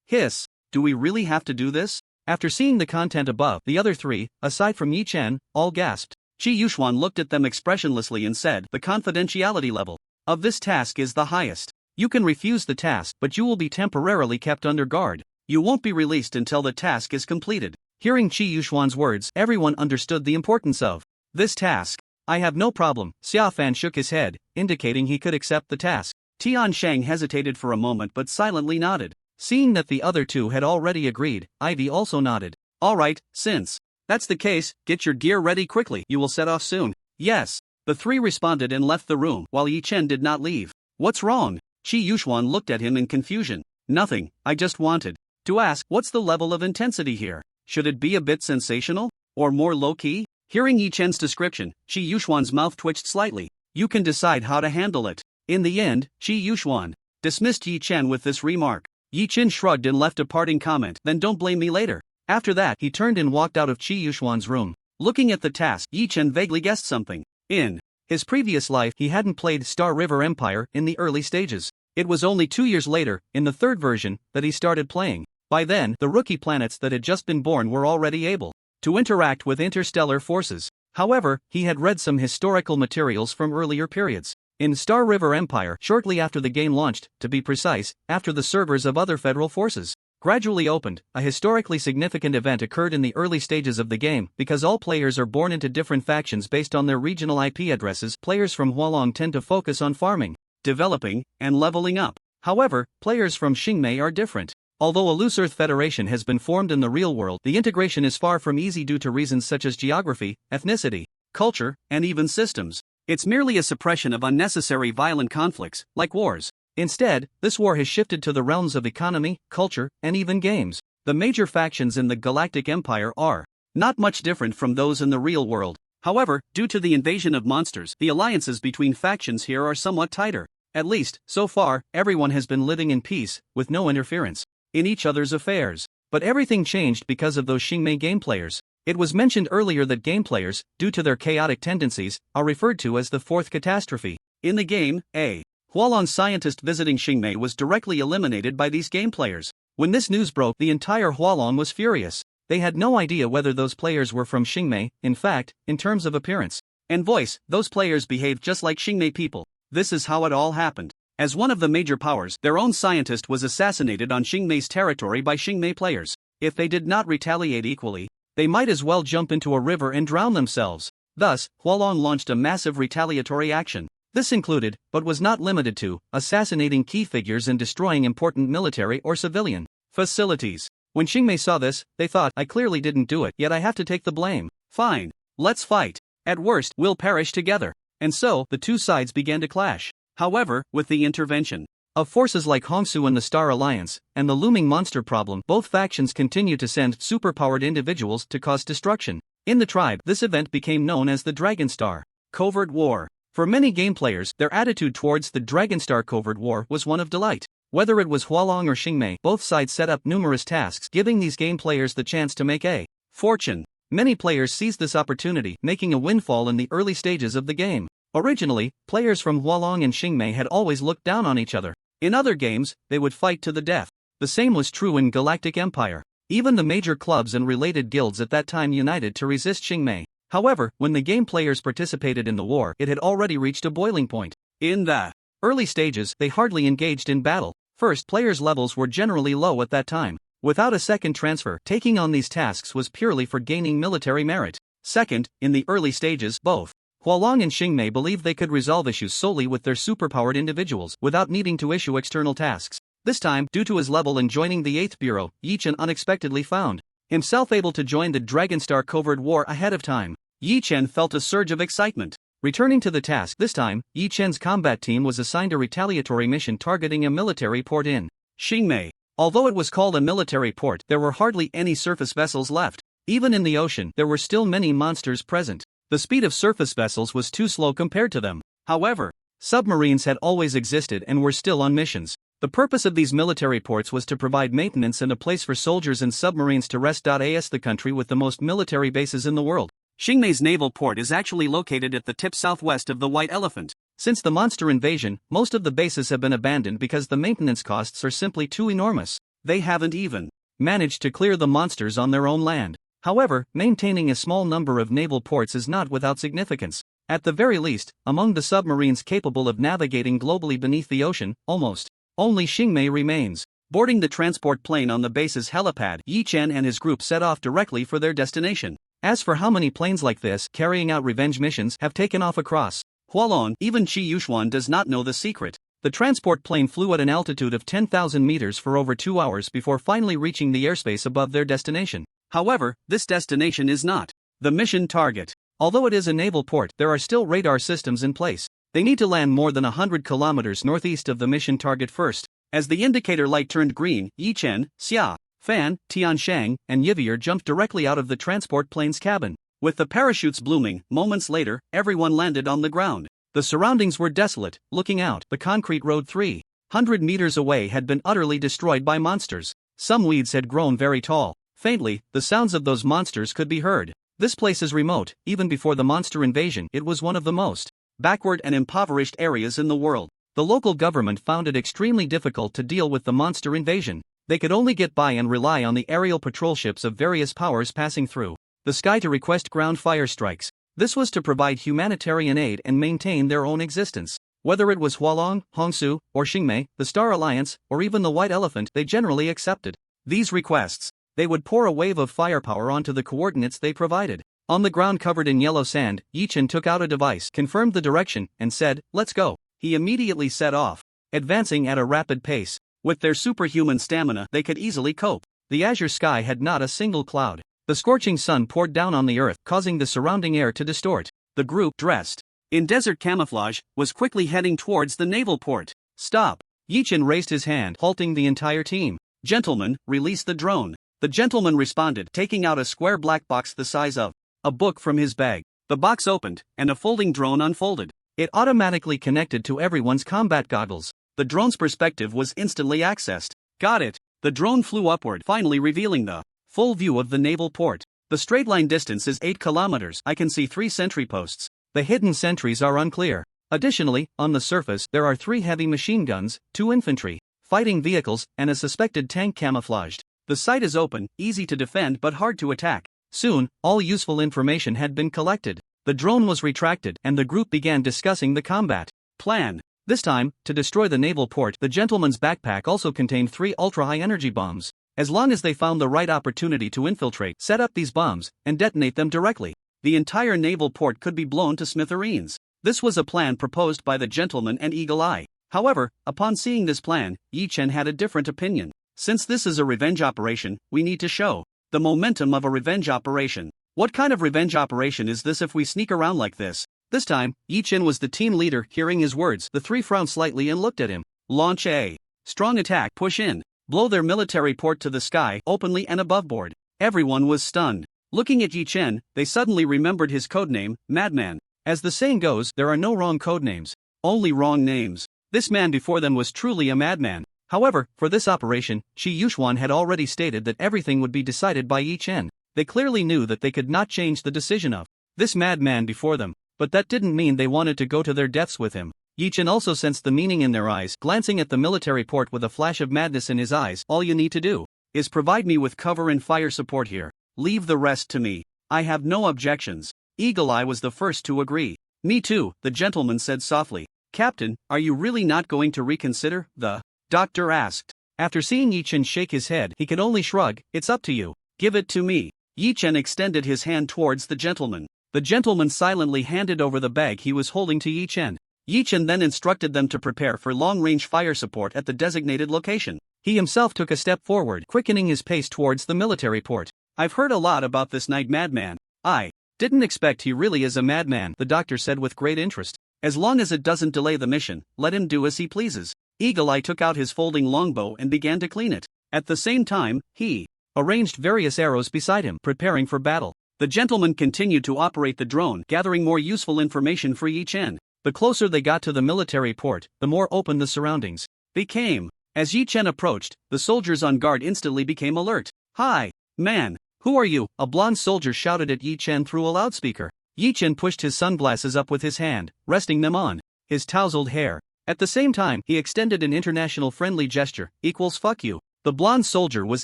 Hiss, do we really have to do this? After seeing the content above, the other 3, aside from Yi Chen, all gasped. Chi Yuxuan looked at them expressionlessly and said, "The confidentiality level of this task is the highest. You can refuse the task, but you will be temporarily kept under guard. You won't be released until the task is completed." Hearing Chi Yuxuan's words, everyone understood the importance of this task. "I have no problem." Xia Fan shook his head, indicating he could accept the task. Tian Shang hesitated for a moment but silently nodded. Seeing that the other 2 had already agreed, Ivy also nodded. "Alright, since that's the case, get your gear ready quickly. You will set off soon." "Yes." The 3 responded and left the room, while Yi Chen did not leave. "What's wrong?" Chi Yuxuan looked at him in confusion. "Nothing, I just wanted to ask, what's the level of intensity here? Should it be a bit sensational? Or more low-key?" Hearing Yi Chen's description, Chi Yuxuan's mouth twitched slightly. "You can decide how to handle it." In the end, Chi Yuxuan dismissed Yi Chen with this remark. Yi Chen shrugged and left a parting comment, "Then don't blame me later." After that, he turned and walked out of Chi Yuxuan's room. Looking at the task, Yi Chen vaguely guessed something. In his previous life, he hadn't played Star River Empire in the early stages. It was only 2 years later, in the 3rd version, that he started playing. By then, the rookie planets that had just been born were already able to interact with interstellar forces. However, he had read some historical materials from earlier periods. In Star River Empire, shortly after the game launched, to be precise, after the servers of other federal forces gradually opened, a historically significant event occurred in the early stages of the game. Because all players are born into different factions based on their regional IP addresses, players from Hualong tend to focus on farming, developing, and leveling up. However, players from Xingmei are different. Although a loose Earth Federation has been formed in the real world, the integration is far from easy due to reasons such as geography, ethnicity, culture, and even systems. It's merely a suppression of unnecessary violent conflicts, like wars. Instead, this war has shifted to the realms of economy, culture, and even games. The major factions in the Galactic Empire are not much different from those in the real world. However, due to the invasion of monsters, the alliances between factions here are somewhat tighter. At least, so far, everyone has been living in peace, with no interference in each other's affairs. But everything changed because of those Xingmei game players. It was mentioned earlier that game players, due to their chaotic tendencies, are referred to as the fourth catastrophe. In the game, a Hualong scientist visiting Xingmei was directly eliminated by these game players. When this news broke, the entire Hualong was furious. They had no idea whether those players were from Xingmei. In fact, in terms of appearance and voice, those players behaved just like Xingmei people. This is how it all happened. As one of the major powers, their own scientist was assassinated on Xingmei's territory by Xingmei players. If they did not retaliate equally, they might as well jump into a river and drown themselves. Thus, Hualong launched a massive retaliatory action. This included, but was not limited to, assassinating key figures and destroying important military or civilian facilities. When Xingmei saw this, they thought, I clearly didn't do it, yet I have to take the blame. Fine. Let's fight. At worst, we'll perish together. And so, the two sides began to clash. However, with the intervention of forces like Hongsu and the Star Alliance, and the looming monster problem, both factions continued to send superpowered individuals to cause destruction. In the tribe, this event became known as the Dragonstar Covert War. For many game players, their attitude towards the Dragonstar Covert War was one of delight. Whether it was Hualong or Xingmei, both sides set up numerous tasks, giving these game players the chance to make a fortune. Many players seized this opportunity, making a windfall in the early stages of the game. Originally, players from Hualong and Xingmei had always looked down on each other. In other games, they would fight to the death. The same was true in Galactic Empire. Even the major clubs and related guilds at that time united to resist Xingmei. However, when the game players participated in the war, it had already reached a boiling point. In the early stages, they hardly engaged in battle. First, players' levels were generally low at that time. Without a second transfer, taking on these tasks was purely for gaining military merit. Second, in the early stages, both Hualong and Xingmei believed they could resolve issues solely with their superpowered individuals, without needing to issue external tasks. This time, due to his level in joining the 8th Bureau, Yi Chen unexpectedly found himself able to join the Dragonstar Covert War ahead of time. Yi Chen felt a surge of excitement. Returning to the task, this time, Yi Chen's combat team was assigned a retaliatory mission targeting a military port in Xingmei. Although it was called a military port, there were hardly any surface vessels left. Even in the ocean, there were still many monsters present. The speed of surface vessels was too slow compared to them. However, submarines had always existed and were still on missions. The purpose of these military ports was to provide maintenance and a place for soldiers and submarines to rest. As the country with the most military bases in the world, Xingmei's naval port is actually located at the tip southwest of the White Elephant. Since the monster invasion, most of the bases have been abandoned because the maintenance costs are simply too enormous. They haven't even managed to clear the monsters on their own land. However, maintaining a small number of naval ports is not without significance. At the very least, among the submarines capable of navigating globally beneath the ocean, almost only Xingmei remains. Boarding the transport plane on the base's helipad, Yi Chen and his group set off directly for their destination. As for how many planes like this, carrying out revenge missions, have taken off across Hualong, even Qi Yuxuan does not know the secret. The transport plane flew at an altitude of 10,000 meters for over 2 hours before finally reaching the airspace above their destination. However, this destination is not the mission target. Although it is a naval port, there are still radar systems in place. They need to land more than 100 kilometers northeast of the mission target first. As the indicator light turned green, Yi Chen, Xia, Fan, Tianshang, and Yivier jumped directly out of the transport plane's cabin. With the parachutes blooming, moments later, everyone landed on the ground. The surroundings were desolate. Looking out, the concrete road 300 meters away had been utterly destroyed by monsters. Some weeds had grown very tall. Faintly, the sounds of those monsters could be heard. This place is remote. Even before the monster invasion, it was one of the most backward and impoverished areas in the world. The local government found it extremely difficult to deal with the monster invasion. They could only get by and rely on the aerial patrol ships of various powers passing through the sky to request ground fire strikes. This was to provide humanitarian aid and maintain their own existence. Whether it was Hualong, Hongsu, or Xingmei, the Star Alliance, or even the White Elephant, they generally accepted these requests. They would pour a wave of firepower onto the coordinates they provided. On the ground covered in yellow sand, Yi Chen took out a device, confirmed the direction, and said, "Let's go." He immediately set off, advancing at a rapid pace. With their superhuman stamina, they could easily cope. The azure sky had not a single cloud. The scorching sun poured down on the earth, causing the surrounding air to distort. The group, dressed in desert camouflage, was quickly heading towards the naval port. "Stop!" Yi Chen raised his hand, halting the entire team. "Gentlemen, release the drone." The gentleman responded, taking out a square black box the size of a book from his bag. The box opened, and a folding drone unfolded. It automatically connected to everyone's combat goggles. The drone's perspective was instantly accessed. "Got it." The drone flew upward, finally revealing the full view of the naval port. The straight line distance is 8 kilometers. I can see 3 sentry posts. The hidden sentries are unclear. Additionally, on the surface, there are 3 heavy machine guns, 2 infantry fighting vehicles, and a suspected tank camouflaged. The site is open, easy to defend but hard to attack. Soon, all useful information had been collected. The drone was retracted, and the group began discussing the combat plan. This time, to destroy the naval port, the gentleman's backpack also contained 3 ultra-high energy bombs. As long as they found the right opportunity to infiltrate, set up these bombs, and detonate them directly, the entire naval port could be blown to smithereens. This was a plan proposed by the gentleman and Eagle Eye. However, upon seeing this plan, Yi Chen had a different opinion. Since this is a revenge operation, we need to show the momentum of a revenge operation. What kind of revenge operation is this if we sneak around like this? This time, Yi Chen was the team leader. Hearing his words, the 3 frowned slightly and looked at him. Launch a strong attack, push in, blow their military port to the sky, openly and aboveboard. Everyone was stunned. Looking at Yi Chen, they suddenly remembered his codename, Madman. As the saying goes, there are no wrong codenames, only wrong names. This man before them was truly a madman. However, for this operation, Qi Yuxuan had already stated that everything would be decided by Yi Chen. They clearly knew that they could not change the decision of this madman before them. But that didn't mean they wanted to go to their deaths with him. Yi Chen also sensed the meaning in their eyes, glancing at the military port with a flash of madness in his eyes. All you need to do is provide me with cover and fire support here. Leave the rest to me. I have no objections. Eagle Eye was the first to agree. Me too, the gentleman said softly. Captain, are you really not going to reconsider? The doctor asked. After seeing Yi Chen shake his head, he could only shrug. It's up to you. Give it to me. Yi Chen extended his hand towards the gentleman. The gentleman silently handed over the bag he was holding to Yi Chen. Yi Chen then instructed them to prepare for long-range fire support at the designated location. He himself took a step forward, quickening his pace towards the military port. I've heard a lot about this night madman. I didn't expect he really is a madman, the doctor said with great interest. As long as it doesn't delay the mission, let him do as he pleases. Eagle Eye took out his folding longbow and began to clean it. At the same time, he arranged various arrows beside him, preparing for battle. The gentleman continued to operate the drone, gathering more useful information for Yi Chen. The closer they got to the military port, the more open the surroundings became. As Yi Chen approached, the soldiers on guard instantly became alert. Hi, man, who are you? A blonde soldier shouted at Yi Chen through a loudspeaker. Yi Chen pushed his sunglasses up with his hand, resting them on his tousled hair. At the same time, he extended an international friendly gesture, equals fuck you. The blonde soldier was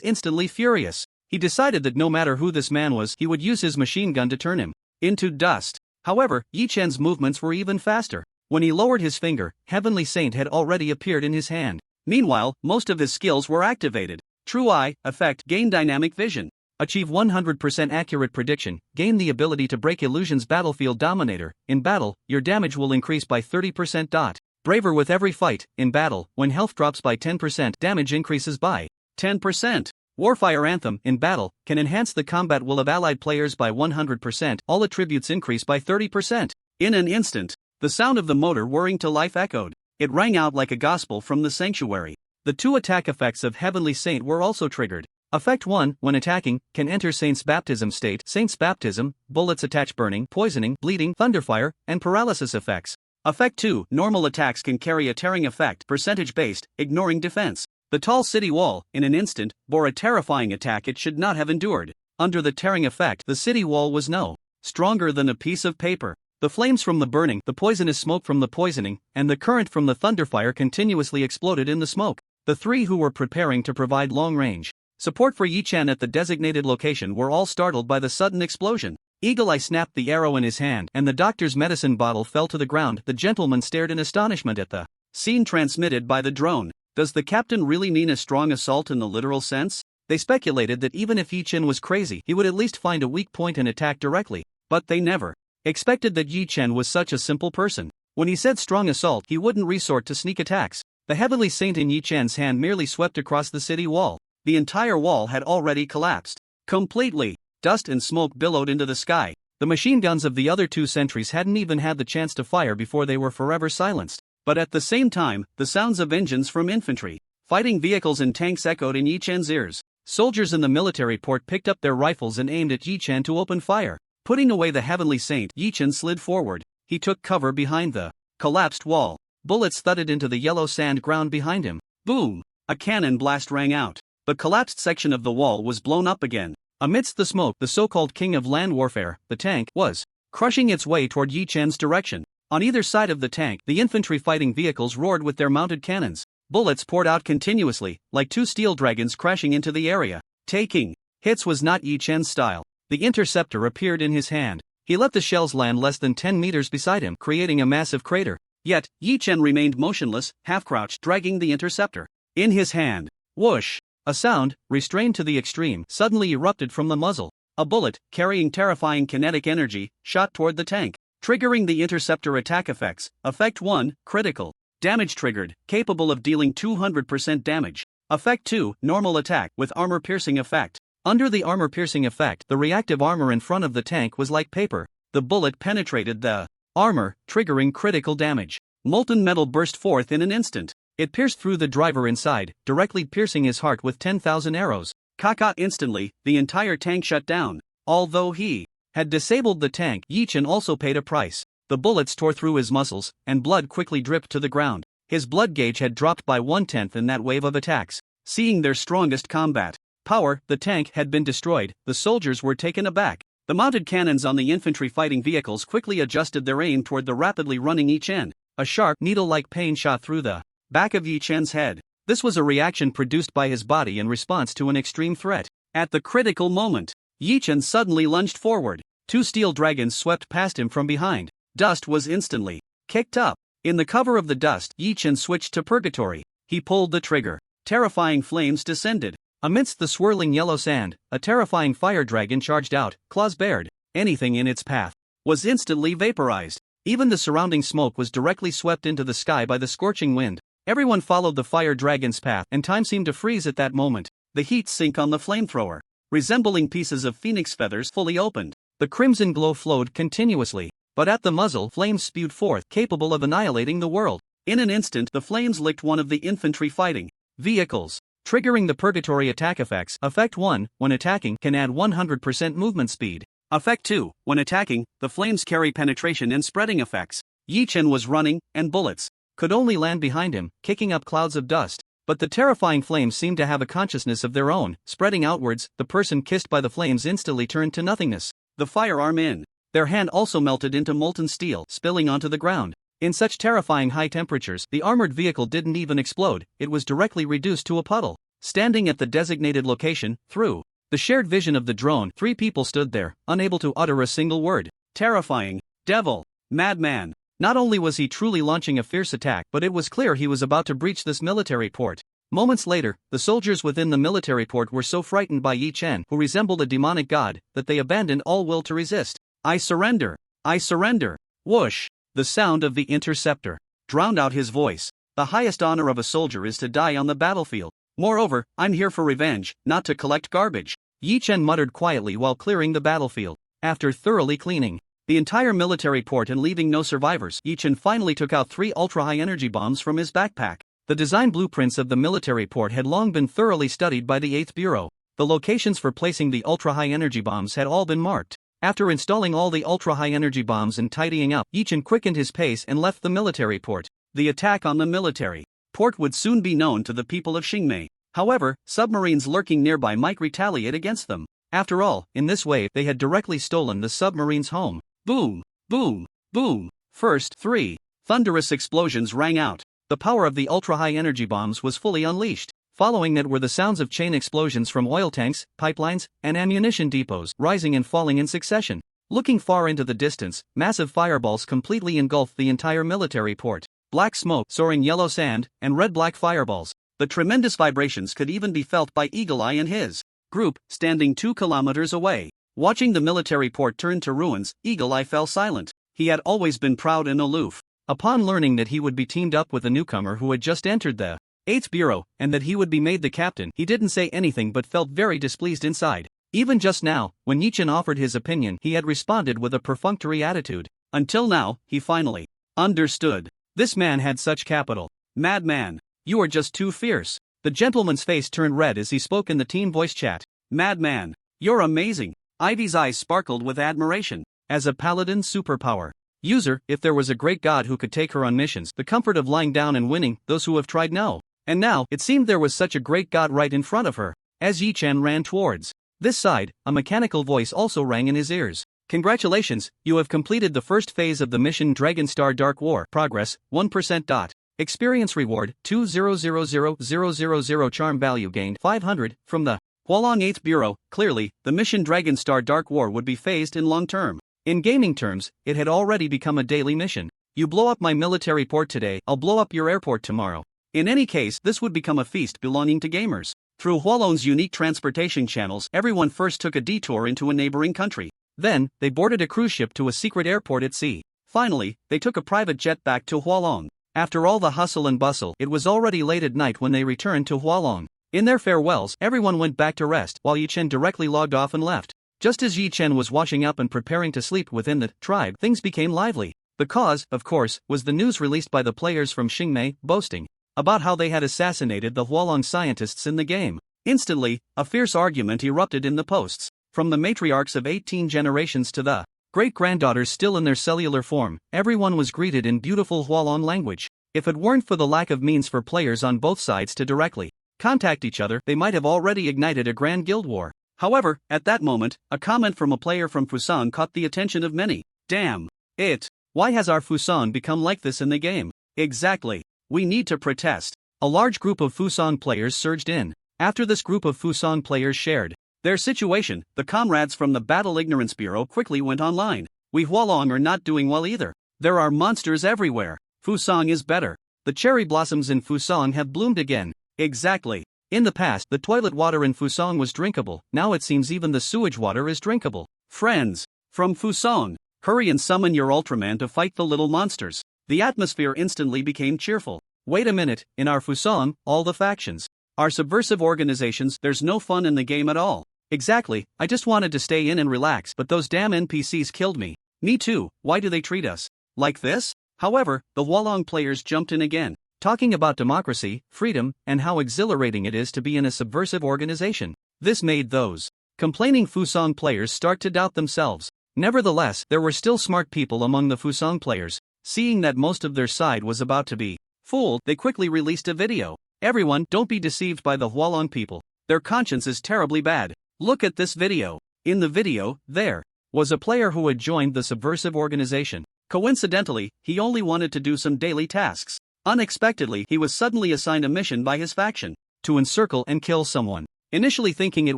instantly furious. He decided that no matter who this man was, he would use his machine gun to turn him into dust. However, Yi Chen's movements were even faster. When he lowered his finger, Heavenly Saint had already appeared in his hand. Meanwhile, most of his skills were activated. True Eye, Effect, Gain Dynamic Vision. Achieve 100% accurate prediction, gain the ability to break illusions. Battlefield Dominator. In battle, your damage will increase by 30%. Braver with every fight. In battle, when health drops by 10%, damage increases by 10%. Warfire Anthem, in battle, can enhance the combat will of allied players by 100%, all attributes increase by 30%. In an instant, the sound of the motor whirring to life echoed. It rang out like a gospel from the sanctuary. The 2 attack effects of Heavenly Saint were also triggered. Effect 1, when attacking, can enter Saint's Baptism state. Saint's Baptism, bullets attach burning, poisoning, bleeding, thunderfire, and paralysis effects. Effect 2, normal attacks can carry a tearing effect, percentage-based, ignoring defense. The tall city wall, in an instant, bore a terrifying attack it should not have endured. Under the tearing effect, the city wall was no stronger than a piece of paper. The flames from the burning, the poisonous smoke from the poisoning, and the current from the thunderfire continuously exploded in the smoke. The 3 who were preparing to provide long-range support for Yi Chen at the designated location were all startled by the sudden explosion. Eagle Eye snapped the arrow in his hand, and the doctor's medicine bottle fell to the ground. The gentleman stared in astonishment at the scene transmitted by the drone. Does the captain really mean a strong assault in the literal sense? They speculated that even if Yi Chen was crazy, he would at least find a weak point and attack directly. But they never expected that Yi Chen was such a simple person. When he said strong assault, he wouldn't resort to sneak attacks. The Heavenly Saint in Yi Chen's hand merely swept across the city wall. The entire wall had already collapsed completely. Dust and smoke billowed into the sky. The machine guns of the other 2 sentries hadn't even had the chance to fire before they were forever silenced. But at the same time, the sounds of engines from infantry, fighting vehicles and tanks echoed in Yi Chen's ears. Soldiers in the military port picked up their rifles and aimed at Yi Chen to open fire. Putting away the Heavenly Saint, Yi Chen slid forward. He took cover behind the collapsed wall. Bullets thudded into the yellow sand ground behind him. Boom! A cannon blast rang out. The collapsed section of the wall was blown up again. Amidst the smoke, the so-called king of land warfare, the tank, was crushing its way toward Yi Chen's direction. On either side of the tank, the infantry fighting vehicles roared with their mounted cannons. Bullets poured out continuously, like 2 steel dragons crashing into the area. Taking hits was not Yi Chen's style. The interceptor appeared in his hand. He let the shells land less than 10 meters beside him, creating a massive crater. Yet, Yi Chen remained motionless, half-crouched, dragging the interceptor in his hand. Whoosh! A sound, restrained to the extreme, suddenly erupted from the muzzle. A bullet, carrying terrifying kinetic energy, shot toward the tank, triggering the interceptor attack effects. Effect 1, critical. Damage triggered, capable of dealing 200% damage. Effect 2, normal attack, with armor-piercing effect. Under the armor-piercing effect, the reactive armor in front of the tank was like paper. The bullet penetrated the armor, triggering critical damage. Molten metal burst forth in an instant. It pierced through the driver inside, directly piercing his heart with 10,000 arrows. Kaka! Instantly, the entire tank shut down. Although he had disabled the tank, Yi Chen also paid a price. The bullets tore through his muscles, and blood quickly dripped to the ground. His blood gauge had dropped by 1/10 in that wave of attacks. Seeing their strongest combat power, the tank, had been destroyed, the soldiers were taken aback. The mounted cannons on the infantry fighting vehicles quickly adjusted their aim toward the rapidly running Yi Chen. A sharp, needle-like pain shot through the back of Yi Chen's head. This was a reaction produced by his body in response to an extreme threat. At the critical moment, Yi Chen suddenly lunged forward. 2 steel dragons swept past him from behind. Dust was instantly kicked up. In the cover of the dust, Yi Chen switched to purgatory. He pulled the trigger. Terrifying flames descended. Amidst the swirling yellow sand, a terrifying fire dragon charged out, claws bared. Anything in its path was instantly vaporized. Even the surrounding smoke was directly swept into the sky by the scorching wind. Everyone followed the fire dragon's path, and time seemed to freeze at that moment. The heat sink on the flamethrower, resembling pieces of phoenix feathers, fully opened. The crimson glow flowed continuously, but at the muzzle, flames spewed forth, capable of annihilating the world. In an instant, the flames licked one of the infantry fighting vehicles, triggering the purgatory attack effects. Effect 1, when attacking, can add 100% movement speed. Effect 2, when attacking, the flames carry penetration and spreading effects. Yi Chen was running, and bullets could only land behind him, kicking up clouds of dust. But the terrifying flames seemed to have a consciousness of their own, spreading outwards. The person kissed by the flames instantly turned to nothingness. The firearm in their hand also melted into molten steel, spilling onto the ground. In such terrifying high temperatures, the armored vehicle didn't even explode, it was directly reduced to a puddle. Standing at the designated location, through the shared vision of the drone, 3 people stood there, unable to utter a single word. Terrifying. Devil. Madman. Not only was he truly launching a fierce attack, but it was clear he was about to breach this military port. Moments later, the soldiers within the military port were so frightened by Yi Chen, who resembled a demonic god, that they abandoned all will to resist. I surrender! I surrender! Whoosh! The sound of the interceptor drowned out his voice. The highest honor of a soldier is to die on the battlefield. Moreover, I'm here for revenge, not to collect garbage. Yi Chen muttered quietly while clearing the battlefield. After thoroughly cleaning the entire military port and leaving no survivors, Yi Chen finally took out 3 ultra-high energy bombs from his backpack. The design blueprints of the military port had long been thoroughly studied by the 8th Bureau. The locations for placing the ultra-high energy bombs had all been marked. After installing all the ultra-high energy bombs and tidying up, Yi Chen quickened his pace and left the military port. The attack on the military port would soon be known to the people of Xingmei. However, submarines lurking nearby might retaliate against them. After all, in this way, they had directly stolen the submarine's home. Boom! Boom! Boom! First, 3 thunderous explosions rang out. The power of the ultra-high energy bombs was fully unleashed. Following that were the sounds of chain explosions from oil tanks, pipelines, and ammunition depots, rising and falling in succession. Looking far into the distance, massive fireballs completely engulfed the entire military port. Black smoke, soaring yellow sand, and red-black fireballs. The tremendous vibrations could even be felt by Eagle Eye and his group, standing 2 kilometers away. Watching the military port turn to ruins, Eagle Eye fell silent. He had always been proud and aloof. Upon learning that he would be teamed up with a newcomer who had just entered the 8th Bureau, and that he would be made the captain, he didn't say anything but felt very displeased inside. Even just now, when Yi Chen offered his opinion, he had responded with a perfunctory attitude. Until now, he finally understood. This man had such capital. Madman, you are just too fierce. The gentleman's face turned red as he spoke in the team voice chat. Madman, you're amazing. Ivy's eyes sparkled with admiration. As a paladin superpower user, if there was a great god who could take her on missions, the comfort of lying down and winning, those who have tried know. And now, it seemed there was such a great god right in front of her. As Yi Chen ran towards this side, a mechanical voice also rang in his ears. Congratulations, you have completed the first phase of the mission Dragon Star Dark War. Progress, 1%. Experience reward, 2000000. Charm value gained, 500, from the Hualong 8th Bureau. Clearly, the mission Dragon Star Dark War would be phased in long term. In gaming terms, it had already become a daily mission. You blow up my military port today, I'll blow up your airport tomorrow. In any case, this would become a feast belonging to gamers. Through Hualong's unique transportation channels, everyone first took a detour into a neighboring country. Then, they boarded a cruise ship to a secret airport at sea. Finally, they took a private jet back to Hualong. After all the hustle and bustle, it was already late at night when they returned to Hualong. In their farewells, everyone went back to rest, while Yi Chen directly logged off and left. Just as Yi Chen was washing up and preparing to sleep within the tribe, things became lively. The cause, of course, was the news released by the players from Xingmei, boasting about how they had assassinated the Hualong scientists in the game. Instantly, a fierce argument erupted in the posts. From the matriarchs of 18 generations to the great-granddaughters still in their cellular form, everyone was greeted in beautiful Hualong language. If it weren't for the lack of means for players on both sides to directly contact each other, they might have already ignited a grand guild war. However, at that moment, a comment from a player from Fusang caught the attention of many. Damn it! Why has our Fusang become like this in the game? Exactly. We need to protest. A large group of Fusang players surged in. After this group of Fusang players shared their situation, the comrades from the Battle Ignorance Bureau quickly went online. We Hualong are not doing well either. There are monsters everywhere. Fusang is better. The cherry blossoms in Fusang have bloomed again. Exactly. In the past, the toilet water in Fusang was drinkable, now it seems even the sewage water is drinkable. Friends from Fusang, hurry and summon your Ultraman to fight the little monsters. The atmosphere instantly became cheerful. Wait a minute, in our Fusang, all the factions are subversive organizations, there's no fun in the game at all. Exactly, I just wanted to stay in and relax, but those damn NPCs killed me. Me too, why do they treat us like this? However, the Hualong players jumped in again, talking about democracy, freedom, and how exhilarating it is to be in a subversive organization. This made those complaining Fusang players start to doubt themselves. Nevertheless, there were still smart people among the Fusang players. Seeing that most of their side was about to be fooled, they quickly released a video. Everyone, don't be deceived by the Hualong people. Their conscience is terribly bad. Look at this video. In the video, there was a player who had joined the subversive organization. Coincidentally, he only wanted to do some daily tasks. Unexpectedly, he was suddenly assigned a mission by his faction to encircle and kill someone. Initially thinking it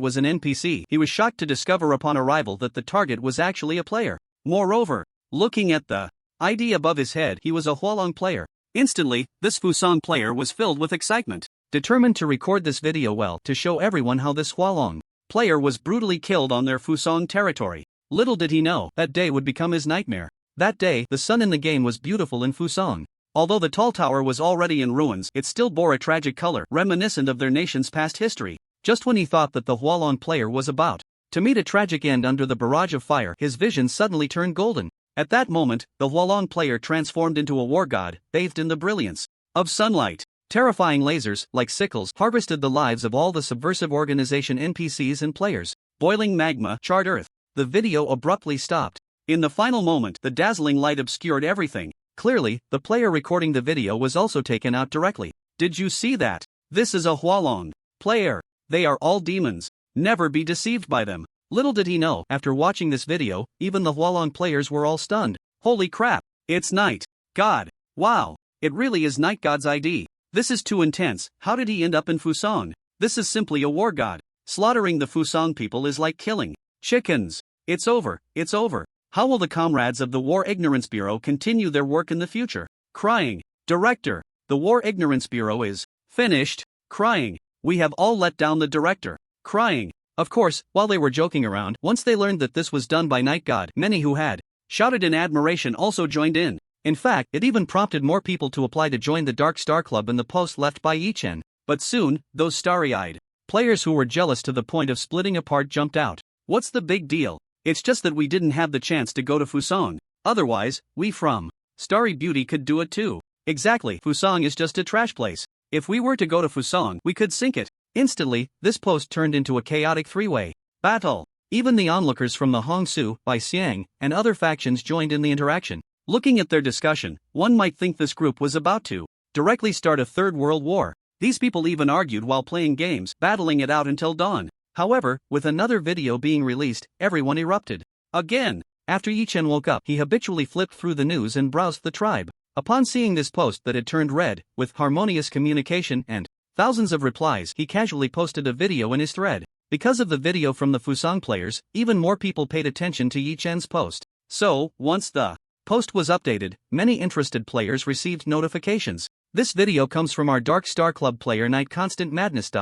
was an NPC, he was shocked to discover upon arrival that the target was actually a player. Moreover, looking at the ID above his head, he was a Hualong player. Instantly, this Fusang player was filled with excitement, determined to record this video well to show everyone how this Hualong player was brutally killed on their Fusang territory. Little did he know, that day would become his nightmare. That day, the sun in the game was beautiful in Fusang. Although the tall tower was already in ruins, it still bore a tragic color, reminiscent of their nation's past history. Just when he thought that the Hualong player was about to meet a tragic end under the barrage of fire, his vision suddenly turned golden. At that moment, the Hualong player transformed into a war god, bathed in the brilliance of sunlight. Terrifying lasers, like sickles, harvested the lives of all the subversive organization NPCs and players. Boiling magma charred earth. The video abruptly stopped. In the final moment, the dazzling light obscured everything. Clearly, the player recording the video was also taken out directly. Did you see that? This is a Hualong player. They are all demons. Never be deceived by them. Little did he know, after watching this video, even the Hualong players were all stunned. Holy crap, it's Night God. Wow, it really is Night God's ID. This is too intense. How did he end up in Fusang? This is simply a war god. Slaughtering the Fusang people is like killing chickens. It's over, it's over. How will the comrades of the War Ignorance Bureau continue their work in the future? Crying. Director. The War Ignorance Bureau is finished. Crying. We have all let down the director. Crying. Of course, while they were joking around, once they learned that this was done by Night God, many who had shouted in admiration also joined in. In fact, it even prompted more people to apply to join the Dark Star Club in the post left by Yi Chen. But soon, those starry-eyed players who were jealous to the point of splitting apart jumped out. What's the big deal? It's just that we didn't have the chance to go to Fusang. Otherwise, we from Starry Beauty could do it too. Exactly, Fusang is just a trash place. If we were to go to Fusang, we could sink it. Instantly, this post turned into a chaotic three-way battle. Even the onlookers from the Hongsu, Bai Xiang, and other factions joined in the interaction. Looking at their discussion, one might think this group was about to directly start a third world war. These people even argued while playing games, battling it out until dawn. However, with another video being released, everyone erupted again. After Yi Chen woke up, he habitually flipped through the news and browsed the tribe. Upon seeing this post that had turned red, with harmonious communication and thousands of replies, he casually posted a video in his thread. Because of the video from the Fusang players, even more people paid attention to Yi Chen's post. So, once the Post was updated, many interested players received notifications. This video comes from our Dark Star Club player Night Constant Madness.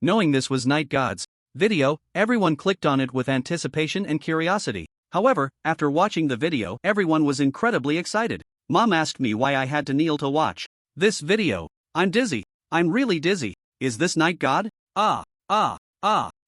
Knowing this was Night God's video, everyone clicked on it with anticipation and curiosity. However, after watching the video, everyone was incredibly excited. Mom asked me why I had to kneel to watch this video. I'm dizzy. I'm really dizzy. Is this Night God?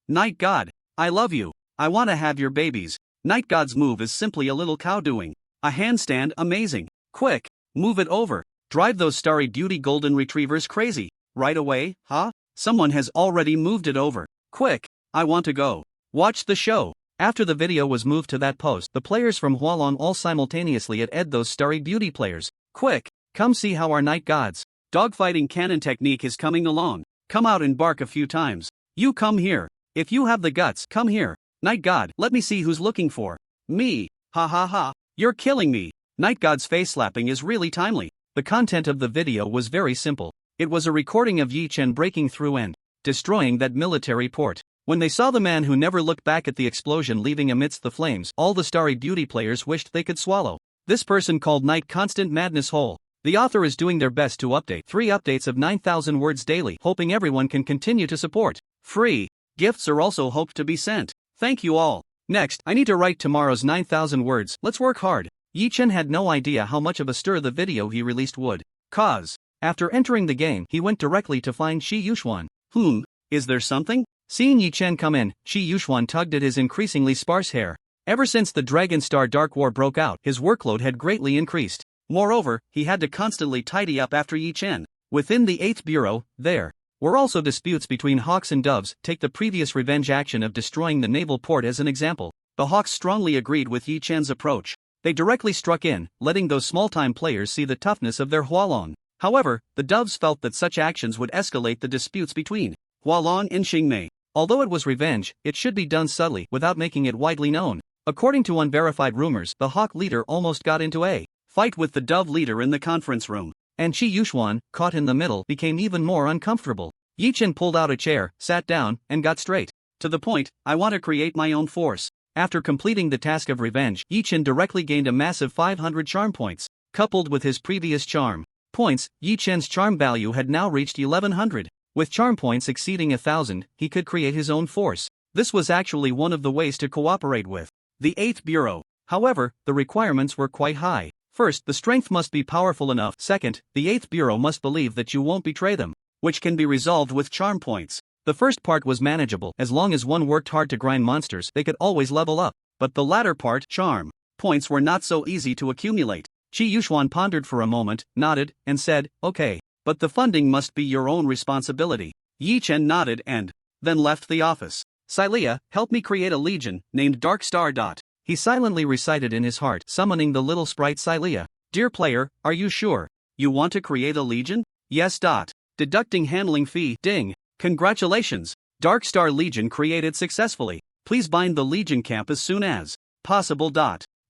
Night God, I love you. I wanna have your babies. Night God's move is simply a little cow doing a handstand. Amazing. Quick, move it over. Drive those starry beauty golden retrievers crazy. Right away, huh? Someone has already moved it over. Quick, I want to go watch the show. After the video was moved to that post, the players from Hualong all simultaneously added those starry beauty players. Quick, come see how our Night God's dogfighting cannon technique is coming along. Come out and bark a few times. You come here. If you have the guts, come here. Night God, let me see who's looking for me. Ha ha ha, you're killing me. Night God's face slapping is really timely. The content of the video was very simple. It was a recording of Yi Chen breaking through and destroying that military port. When they saw the man who never looked back at the explosion leaving amidst the flames, all the starry beauty players wished they could swallow this person called Night Constant Madness whole. The author is doing their best to update 3 updates of 9,000 words daily, hoping everyone can continue to support. Free gifts are also hoped to be sent. Thank you all. Next, I need to write tomorrow's 9,000 words. Let's work hard. Yi Chen had no idea how much of a stir the video he released would cause. After entering the game, he went directly to find Shi Yuxuan. Is there something? Seeing Yi Chen come in, Shi Yuxuan tugged at his increasingly sparse hair. Ever since the Dragon Star Dark War broke out, his workload had greatly increased. Moreover, he had to constantly tidy up after Yi Chen. Within the 8th Bureau, there were also disputes between hawks and doves. Take the previous revenge action of destroying the naval port as an example. The hawks strongly agreed with Yi Chen's approach. They directly struck in, letting those small-time players see the toughness of their Hualong. However, the doves felt that such actions would escalate the disputes between Hualong and Xingmei. Although it was revenge, it should be done subtly without making it widely known. According to unverified rumors, the hawk leader almost got into a fight with the dove leader in the conference room, and Shi Yuxuan, caught in the middle, became even more uncomfortable. Yi Chen pulled out a chair, sat down, and got straight to the point. I want to create my own force. After completing the task of revenge, Yi Chen directly gained a massive 500 charm points. Coupled with his previous charm points, Yi Chen's charm value had now reached 1100. With charm points exceeding 1000, he could create his own force. This was actually one of the ways to cooperate with the 8th Bureau. However, the requirements were quite high. First, the strength must be powerful enough. Second, the 8th Bureau must believe that you won't betray them, which can be resolved with charm points. The first part was manageable. As long as one worked hard to grind monsters, they could always level up. But the latter part, charm points, were not so easy to accumulate. Shi Yuxuan pondered for a moment, nodded, and said, okay, but the funding must be your own responsibility. Yi Chen nodded and then left the office. Xilea, help me create a legion named Dark Star. He silently recited in his heart, summoning the little sprite Xilea. Dear player, are you sure you want to create a legion? Yes. Deducting handling fee. Ding. Congratulations. Dark Star Legion created successfully. Please bind the Legion camp as soon as possible.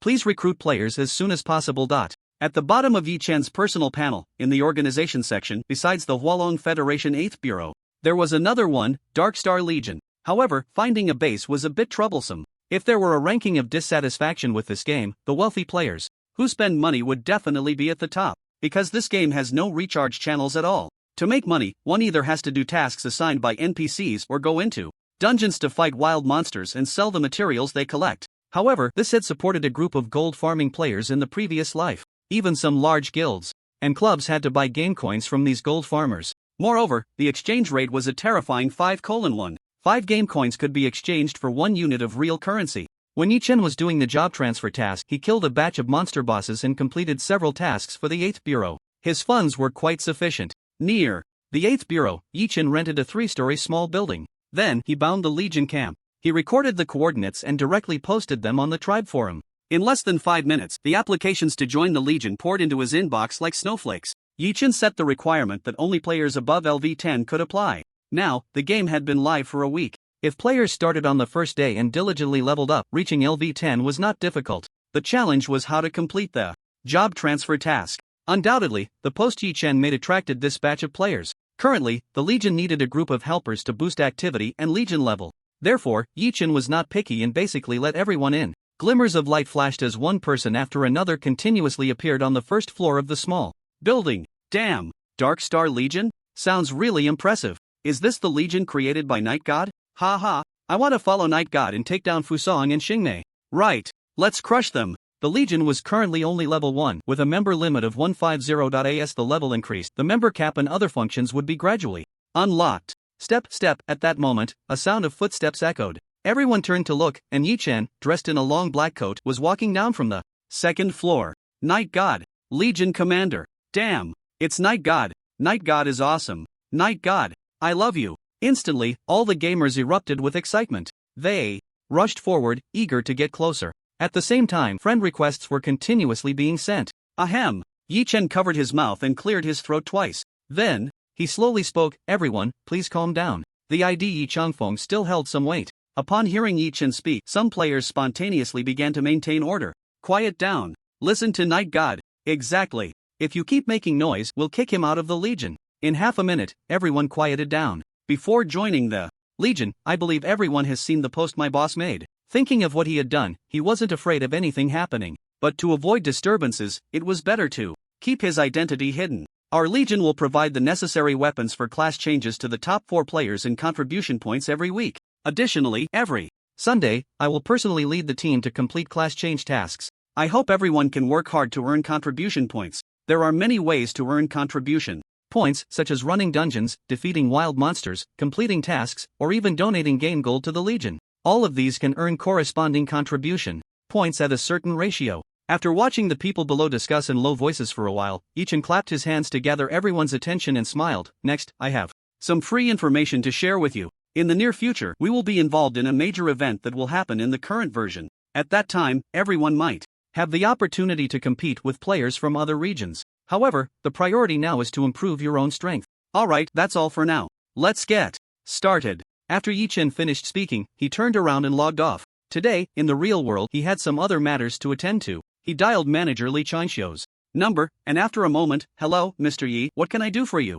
Please recruit players as soon as possible. At the bottom of Yi Chen's personal panel, in the organization section, besides the Hualong Federation 8th Bureau, there was another one, Dark Star Legion. However, finding a base was a bit troublesome. If there were a ranking of dissatisfaction with this game, the wealthy players who spend money would definitely be at the top, because this game has no recharge channels at all. To make money, one either has to do tasks assigned by NPCs or go into dungeons to fight wild monsters and sell the materials they collect. However, this had supported a group of gold farming players in the previous life. Even some large guilds and clubs had to buy game coins from these gold farmers. Moreover, the exchange rate was a terrifying 5:1. 5 game coins could be exchanged for 1 unit of real currency. When Yi Chen was doing the job transfer task, he killed a batch of monster bosses and completed several tasks for the 8th Bureau. His funds were quite sufficient. Near the 8th Bureau, Yi Chen rented a 3-story small building. Then, he bound the Legion camp. He recorded the coordinates and directly posted them on the tribe forum. In less than 5 minutes, the applications to join the Legion poured into his inbox like snowflakes. Yi Chen set the requirement that only players above LV10 could apply. Now, the game had been live for a week. If players started on the first day and diligently leveled up, reaching LV10 was not difficult. The challenge was how to complete the job transfer task. Undoubtedly, the post Yi Chen made attracted this batch of players. Currently, the Legion needed a group of helpers to boost activity and Legion level. Therefore, Yi Chen was not picky and basically let everyone in. Glimmers of light flashed as one person after another continuously appeared on the first floor of the small building. Damn! Dark Star Legion? Sounds really impressive. Is this the Legion created by Night God? Haha, I want to follow Night God and take down Fusang and Xingmei. Right, let's crush them. The Legion was currently only level 1, with a member limit of 150. As the level increased, the member cap and other functions would be gradually unlocked. Step, step. At that moment, a sound of footsteps echoed. Everyone turned to look, and Yi Chen, dressed in a long black coat, was walking down from the second floor. Night God, Legion Commander. Damn, it's Night God. Night God is awesome. Night God, I love you. Instantly, all the gamers erupted with excitement. They rushed forward, eager to get closer. At the same time, friend requests were continuously being sent. Ahem. Yi Chen covered his mouth and cleared his throat twice. Then, he slowly spoke, everyone, please calm down. The ID Yi Changfeng still held some weight. Upon hearing Yi Chen speak, some players spontaneously began to maintain order. Quiet down. Listen to Night God. Exactly. If you keep making noise, we'll kick him out of the Legion. In half a minute, everyone quieted down. Before joining the Legion, I believe everyone has seen the post my boss made. Thinking of what he had done, he wasn't afraid of anything happening. But to avoid disturbances, it was better to keep his identity hidden. Our Legion will provide the necessary weapons for class changes to the top 4 players and contribution points every week. Additionally, every Sunday, I will personally lead the team to complete class change tasks. I hope everyone can work hard to earn contribution points. There are many ways to earn contribution points, such as running dungeons, defeating wild monsters, completing tasks, or even donating game gold to the Legion. All of these can earn corresponding contribution points at a certain ratio. After watching the people below discuss in low voices for a while, Yi Chen clapped his hands to gather everyone's attention and smiled. Next, I have some free information to share with you. In the near future, we will be involved in a major event that will happen in the current version. At that time, everyone might have the opportunity to compete with players from other regions. However, the priority now is to improve your own strength. Alright, that's all for now. Let's get started. After Yi Chen finished speaking, he turned around and logged off. Today, in the real world, he had some other matters to attend to. He dialed manager Li Chanxiu's number, and after a moment, hello, Mr. Yi, what can I do for you?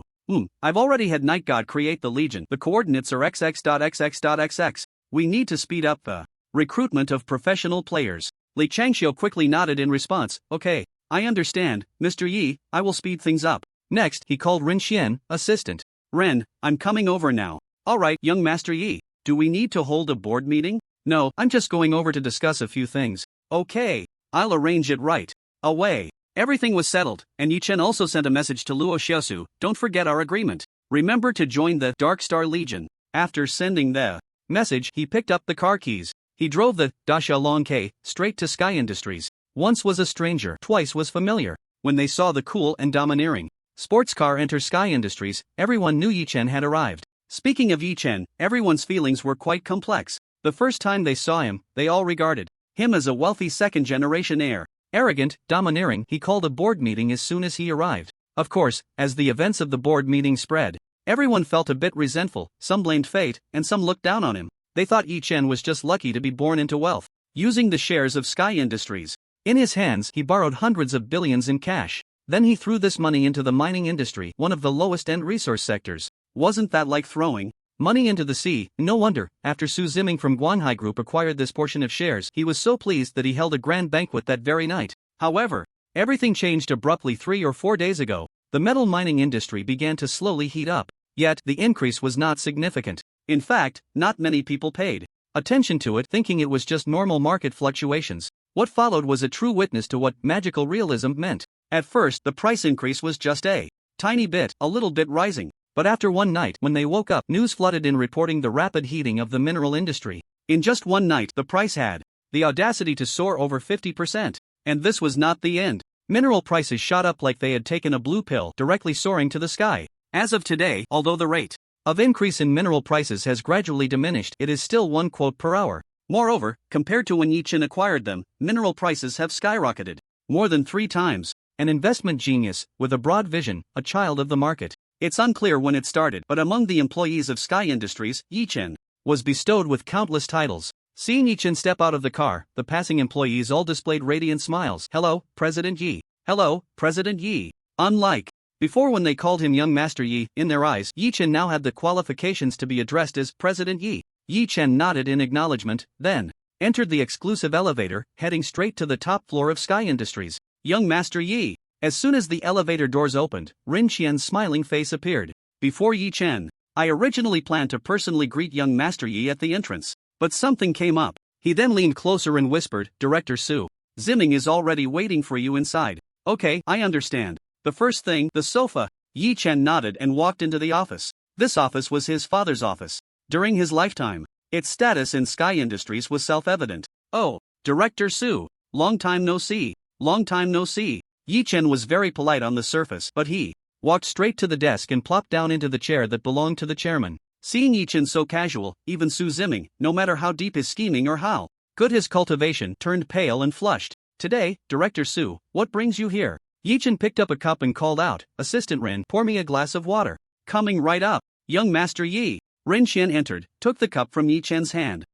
I've already had Night God create the Legion. The coordinates are xx.xx.xx. We need to speed up the recruitment of professional players. Li Changxiu quickly nodded in response. Okay, I understand, Mr. Yi, I will speed things up. Next, he called Ren Xian, assistant. Ren, I'm coming over now. Alright, young Master Yi, do we need to hold a board meeting? No, I'm just going over to discuss a few things. Okay, I'll arrange it right away. Everything was settled, and Yi Chen also sent a message to Luo Xiaosu. Don't forget our agreement. Remember to join the Dark Star Legion. After sending the message, he picked up the car keys. He drove the Dasha Long K straight to Sky Industries. Once was a stranger, twice was familiar. When they saw the cool and domineering sports car enter Sky Industries, everyone knew Yi Chen had arrived. Speaking of Yi Chen, everyone's feelings were quite complex. The first time they saw him, they all regarded him as a wealthy second-generation heir. Arrogant, domineering, he called a board meeting as soon as he arrived. Of course, as the events of the board meeting spread, everyone felt a bit resentful, some blamed fate, and some looked down on him. They thought Yi Chen was just lucky to be born into wealth. Using the shares of Sky Industries in his hands, he borrowed hundreds of billions in cash. Then he threw this money into the mining industry, one of the lowest-end resource sectors. Wasn't that like throwing money into the sea? No wonder, after Su Ziming from Guanhai Group acquired this portion of shares, he was so pleased that he held a grand banquet that very night. However, everything changed abruptly 3 or 4 days ago. The metal mining industry began to slowly heat up. Yet, the increase was not significant. In fact, not many people paid attention to it, thinking it was just normal market fluctuations. What followed was a true witness to what magical realism meant. At first, the price increase was just a tiny bit, a little bit rising. But after one night, when they woke up, news flooded in reporting the rapid heating of the mineral industry. In just one night, the price had the audacity to soar over 50%. And this was not the end. Mineral prices shot up like they had taken a blue pill, directly soaring to the sky. As of today, although the rate of increase in mineral prices has gradually diminished, it is still 1 quote per hour. Moreover, compared to when Yi Chen acquired them, mineral prices have skyrocketed more than 3 times. An investment genius, with a broad vision, a child of the market. It's unclear when it started, but among the employees of Sky Industries, Yi Chen was bestowed with countless titles. Seeing Yi Chen step out of the car, the passing employees all displayed radiant smiles. Hello, President Yi. Hello, President Yi. Unlike before when they called him young Master Yi, in their eyes, Yi Chen now had the qualifications to be addressed as President Yi. Yi Chen nodded in acknowledgement, then entered the exclusive elevator, heading straight to the top floor of Sky Industries. Young Master Yi. As soon as the elevator doors opened, Rin Qian's smiling face appeared before Yi Chen. I originally planned to personally greet young Master Yi at the entrance, but something came up. He then leaned closer and whispered, Director Su Ziming is already waiting for you inside. Okay, I understand. The first thing, the sofa. Yi Chen nodded and walked into the office. This office was his father's office. During his lifetime, its status in Sky Industries was self-evident. Oh, Director Su, long time no see. Long time no see. Yi Chen was very polite on the surface, but he walked straight to the desk and plopped down into the chair that belonged to the chairman. Seeing Yi Chen so casual, even Su Ziming, no matter how deep his scheming or how good his cultivation, turned pale and flushed. Today, Director Su, what brings you here? Yi Chen picked up a cup and called out, Assistant Rin, pour me a glass of water. Coming right up. Young Master Yi. Rin Qian entered, took the cup from Yi Chen's hand.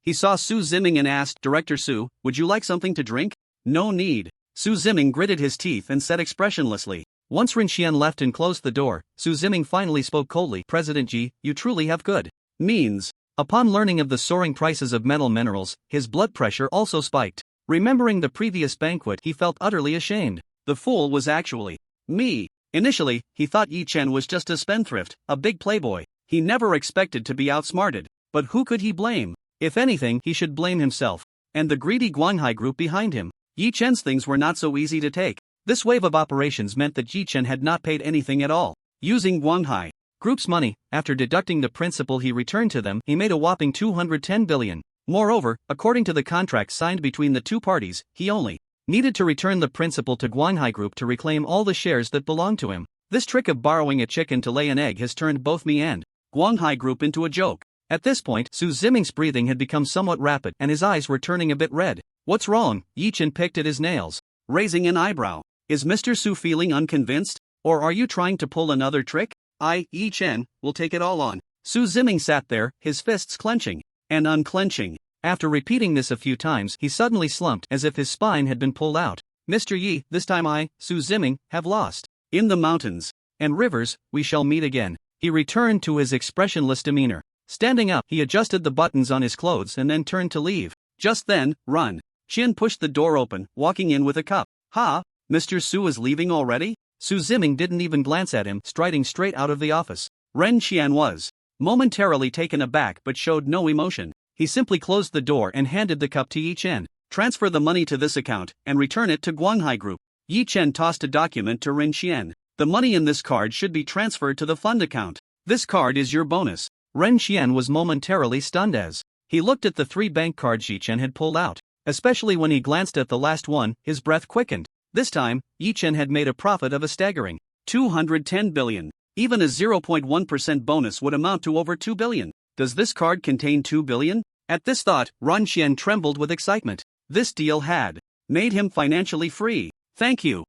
He saw Su Ziming and asked, Director Su, would you like something to drink? No need. Su Ziming gritted his teeth and said expressionlessly. Once Rin Qian left and closed the door, Su Ziming finally spoke coldly, President Ji, you truly have good means. Upon learning of the soaring prices of metal minerals, his blood pressure also spiked. Remembering the previous banquet, he felt utterly ashamed. The fool was actually me. Initially, he thought Yi Chen was just a spendthrift, a big playboy. He never expected to be outsmarted. But who could he blame? If anything, he should blame himself and the greedy Guanghai group behind him. Yi Chen's things were not so easy to take. This wave of operations meant that Yi Chen had not paid anything at all. Using Guanghai group's money, after deducting the principal he returned to them, he made a whopping 210 billion. Moreover, according to the contract signed between the two parties, he only needed to return the principal to Guanghai Group to reclaim all the shares that belonged to him. This trick of borrowing a chicken to lay an egg has turned both me and Guanghai Group into a joke. At this point, Su Ziming's breathing had become somewhat rapid and his eyes were turning a bit red. What's wrong? Yi Chen picked at his nails, raising an eyebrow. Is Mr. Su feeling unconvinced? Or are you trying to pull another trick? Yi Chen, will take it all on. Su Ziming sat there, his fists clenching and unclenching. After repeating this a few times, he suddenly slumped as if his spine had been pulled out. Mr. Yi, this time I, Su Ziming, have lost. In the mountains and rivers, we shall meet again. He returned to his expressionless demeanor. Standing up, he adjusted the buttons on his clothes and then turned to leave. Just then, Ren Qian pushed the door open, walking in with a cup. Ha, Mr. Su is leaving already? Su Ziming didn't even glance at him, striding straight out of the office. Ren Qian was momentarily taken aback but showed no emotion. He simply closed the door and handed the cup to Yi Chen. Transfer the money to this account and return it to Guanghai Group. Yi Chen tossed a document to Ren Qian. The money in this card should be transferred to the fund account. This card is your bonus. Ren Qian was momentarily stunned as he looked at the 3 bank cards Yi Chen had pulled out. Especially when he glanced at the last one, his breath quickened. This time, Yi Chen had made a profit of a staggering 210 billion. Even a 0.1% bonus would amount to over 2 billion. Does this card contain 2 billion? At this thought, Ren Qian trembled with excitement. This deal had made him financially free. Thank you,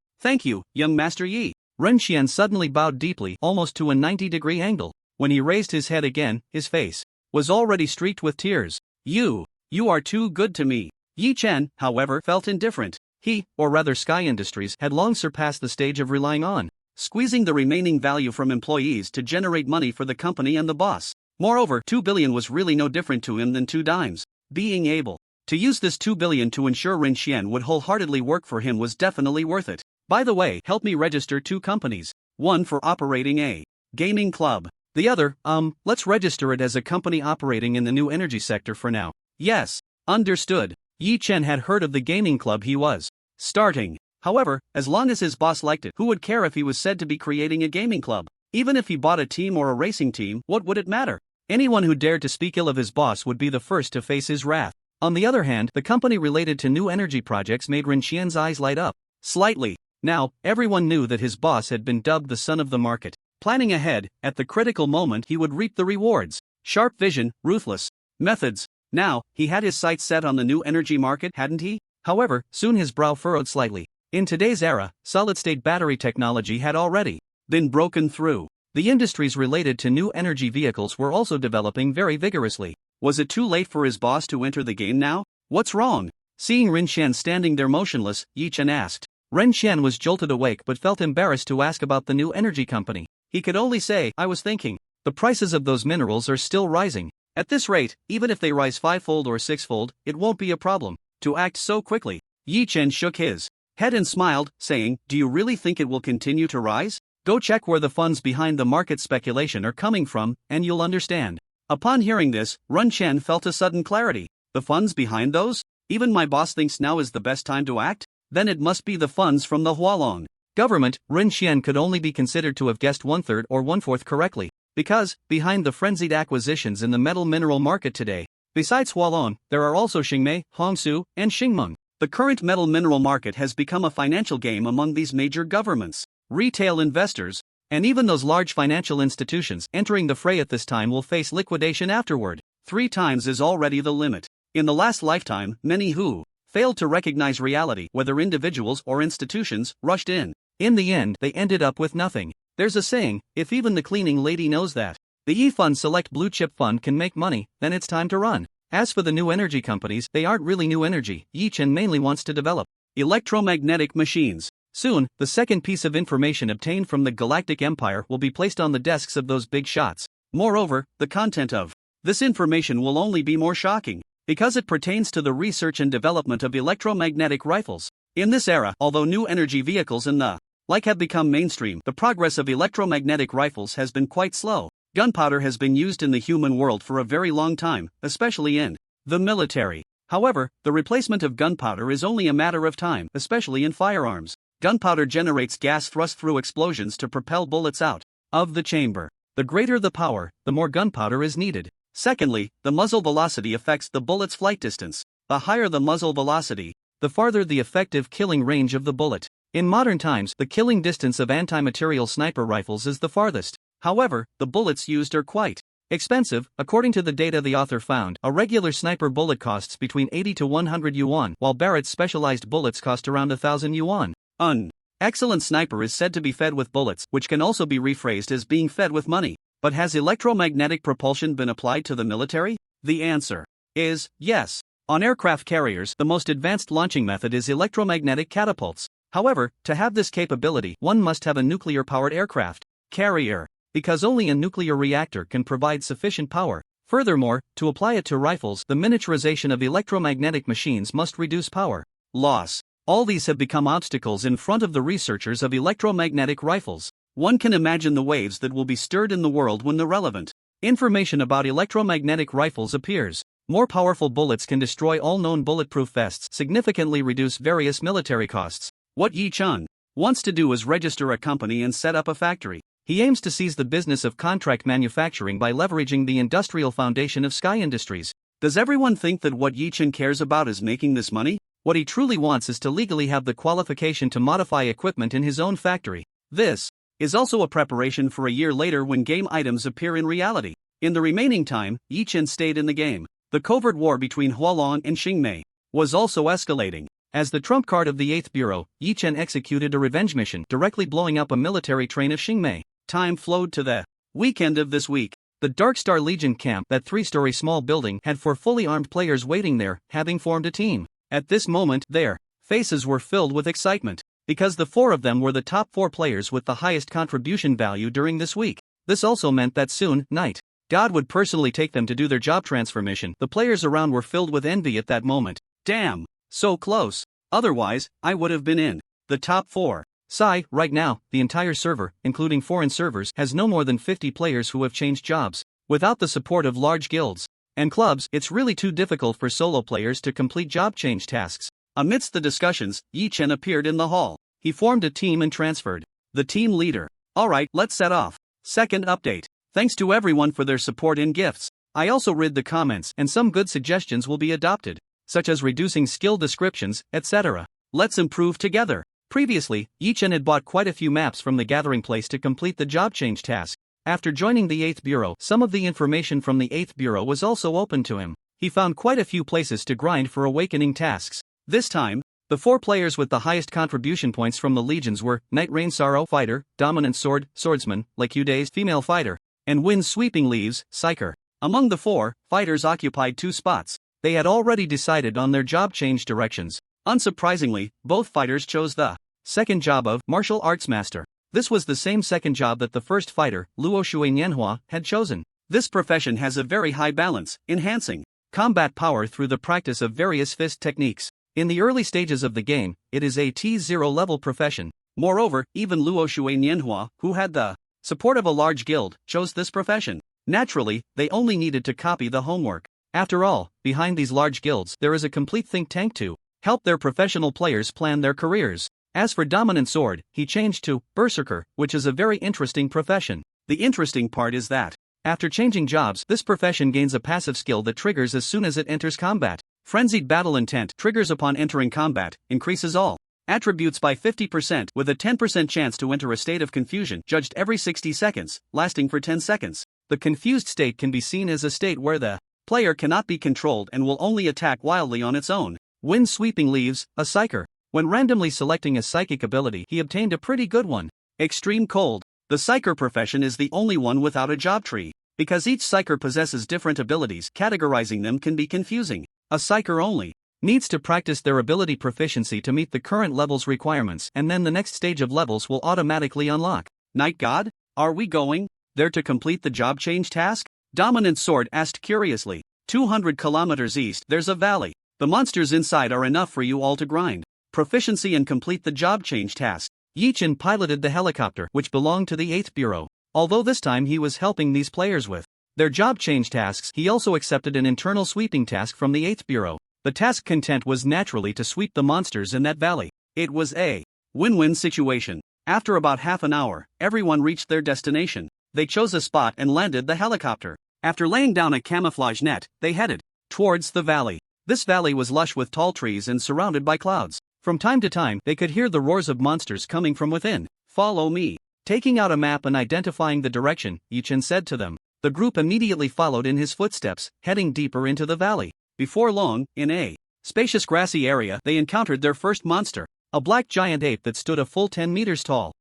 young Master Yi. Ren Qian suddenly bowed deeply, almost to a 90-degree angle. When he raised his head again, his face was already streaked with tears. You are too good to me. Yi Chen, however, felt indifferent. He, or rather Sky Industries, had long surpassed the stage of relying on squeezing the remaining value from employees to generate money for the company and the boss. Moreover, 2 billion was really no different to him than 2 dimes. Being able to use this 2 billion to ensure Ren Qian would wholeheartedly work for him was definitely worth it. By the way, help me register 2 companies. One for operating a gaming club. The other, let's register it as a company operating in the new energy sector for now. Yes, understood. Yi Chen had heard of the gaming club he was starting. However, as long as his boss liked it, who would care if he was said to be creating a gaming club? Even if he bought a team or a racing team, what would it matter? Anyone who dared to speak ill of his boss would be the first to face his wrath. On the other hand, the company related to new energy projects made Ren Qian's eyes light up slightly. Now, everyone knew that his boss had been dubbed the son of the market. Planning ahead, at the critical moment he would reap the rewards. Sharp vision, ruthless methods. Now, he had his sights set on the new energy market, hadn't he? However, soon his brow furrowed slightly. In today's era, solid-state battery technology had already been broken through. The industries related to new energy vehicles were also developing very vigorously. Was it too late for his boss to enter the game now? What's wrong? Seeing Ren Qian standing there motionless, Yi Chen asked. Ren Qian was jolted awake but felt embarrassed to ask about the new energy company. He could only say, I was thinking, the prices of those minerals are still rising. At this rate, even if they rise fivefold or sixfold, it won't be a problem to act so quickly. Yi Chen shook his head and smiled, saying, "Do you really think it will continue to rise? Go check where the funds behind the market speculation are coming from, and you'll understand." Upon hearing this, Run Chen felt a sudden clarity. The funds behind those? Even my boss thinks now is the best time to act? Then it must be the funds from the Hualong government. Ren Xian could only be considered to have guessed 1/3 or 1/4 correctly, because, behind the frenzied acquisitions in the metal mineral market today, besides Hualong, there are also Xingmei, Hongsu, and Xingmeng. The current metal mineral market has become a financial game among these major governments, retail investors, and even those large financial institutions entering the fray at this time will face liquidation afterward. 3 times is already the limit. In the last lifetime, many who failed to recognize reality, whether individuals or institutions, rushed in. In the end, they ended up with nothing. There's a saying, if even the cleaning lady knows that the E-Fund Select Blue Chip Fund can make money, then it's time to run. As for the new energy companies, they aren't really new energy. Yi Chen mainly wants to develop electromagnetic machines. Soon, the second piece of information obtained from the Galactic Empire will be placed on the desks of those big shots. Moreover, the content of this information will only be more shocking, because it pertains to the research and development of electromagnetic rifles. In this era, although new energy vehicles and the like have become mainstream, the progress of electromagnetic rifles has been quite slow. Gunpowder has been used in the human world for a very long time, especially in the military. However, the replacement of gunpowder is only a matter of time, especially in firearms. Gunpowder generates gas thrust through explosions to propel bullets out of the chamber. The greater the power, the more gunpowder is needed. Secondly, the muzzle velocity affects the bullet's flight distance. The higher the muzzle velocity, the farther the effective killing range of the bullet. In modern times, the killing distance of anti-material sniper rifles is the farthest. However, the bullets used are quite expensive. According to the data the author found, a regular sniper bullet costs between 80 to 100 yuan, while Barrett's specialized bullets cost around 1,000 yuan. An excellent sniper is said to be fed with bullets, which can also be rephrased as being fed with money. But has electromagnetic propulsion been applied to the military? The answer is yes. On aircraft carriers, the most advanced launching method is electromagnetic catapults. However, to have this capability, one must have a nuclear-powered aircraft carrier, because only a nuclear reactor can provide sufficient power. Furthermore, to apply it to rifles, the miniaturization of electromagnetic machines must reduce power loss. All these have become obstacles in front of the researchers of electromagnetic rifles. One can imagine the waves that will be stirred in the world when the relevant information about electromagnetic rifles appears. More powerful bullets can destroy all known bulletproof vests, significantly reduce various military costs. What Yi Chen wants to do is register a company and set up a factory. He aims to seize the business of contract manufacturing by leveraging the industrial foundation of Sky Industries. Does everyone think that what Yi Chen cares about is making this money? What he truly wants is to legally have the qualification to modify equipment in his own factory. This is also a preparation for a year later when game items appear in reality. In the remaining time, Yi Chen stayed in the game. The covert war between Hualong and Xingmei was also escalating. As the trump card of the 8th Bureau, Yi Chen executed a revenge mission, directly blowing up a military train of Xingmei. Time flowed to the weekend of this week. The Dark Star Legion camp, that 3-story small building, had 4 fully armed players waiting there, having formed a team. At this moment, their faces were filled with excitement, because the 4 of them were the top 4 players with the highest contribution value during this week. This also meant that soon, Night God would personally take them to do their job transfer mission. The players around were filled with envy at that moment. Damn! So close. Otherwise, I would have been in the top 4. Sigh, right now, the entire server, including foreign servers, has no more than 50 players who have changed jobs. Without the support of large guilds and clubs, it's really too difficult for solo players to complete job change tasks. Amidst the discussions, Yi Chen appeared in the hall. He formed a team and transferred the team leader. Alright, let's set off. Second update. Thanks to everyone for their support and gifts. I also read the comments, and some good suggestions will be adopted, such as reducing skill descriptions, etc. Let's improve together. Previously, Yi Chen had bought quite a few maps from the gathering place to complete the job change task. After joining the 8th Bureau, some of the information from the 8th Bureau was also open to him. He found quite a few places to grind for awakening tasks. This time, the 4 players with the highest contribution points from the legions were Night Rain Sorrow, Fighter, Dominant Sword, Swordsman, like Days, Female Fighter, and Wind Sweeping Leaves, Psyker. Among the 4, fighters occupied 2 spots. They had already decided on their job change directions. Unsurprisingly, both fighters chose the second job of Martial Arts Master. This was the same second job that the first fighter, Luo Shui Nianhua, had chosen. This profession has a very high balance, enhancing combat power through the practice of various fist techniques. In the early stages of the game, it is a T0 level profession. Moreover, even Luo Shui Nianhua, who had the support of a large guild, chose this profession. Naturally, they only needed to copy the homework. After all, behind these large guilds there is a complete think tank to help their professional players plan their careers. As for Dominant Sword, he changed to Berserker, which is a very interesting profession. The interesting part is that, after changing jobs, this profession gains a passive skill that triggers as soon as it enters combat. Frenzied Battle Intent triggers upon entering combat, increases all attributes by 50% with a 10% chance to enter a state of confusion judged every 60 seconds, lasting for 10 seconds. The confused state can be seen as a state where the player cannot be controlled and will only attack wildly on its own. Wind Sweeping Leaves, a Psyker. When randomly selecting a psychic ability, he obtained a pretty good one. Extreme Cold. The Psyker profession is the only one without a job tree. Because each Psyker possesses different abilities, categorizing them can be confusing. A Psyker only needs to practice their ability proficiency to meet the current level's requirements, and then the next stage of levels will automatically unlock. Night God? Are we going there to complete the job change task? Dominant Sword asked curiously. 200 kilometers east, there's a valley. The monsters inside are enough for you all to grind proficiency and complete the job change task. Yi-Chin piloted the helicopter, which belonged to the 8th Bureau. Although this time he was helping these players with their job change tasks, he also accepted an internal sweeping task from the 8th Bureau. The task content was naturally to sweep the monsters in that valley. It was a win-win situation. After about half an hour, everyone reached their destination. They chose a spot and landed the helicopter. After laying down a camouflage net, they headed towards the valley. This valley was lush with tall trees and surrounded by clouds. From time to time, they could hear the roars of monsters coming from within. Follow me. Taking out a map and identifying the direction, Yi-Chin said to them. The group immediately followed in his footsteps, heading deeper into the valley. Before long, in a spacious grassy area, they encountered their first monster, a black giant ape that stood a full 10 meters tall.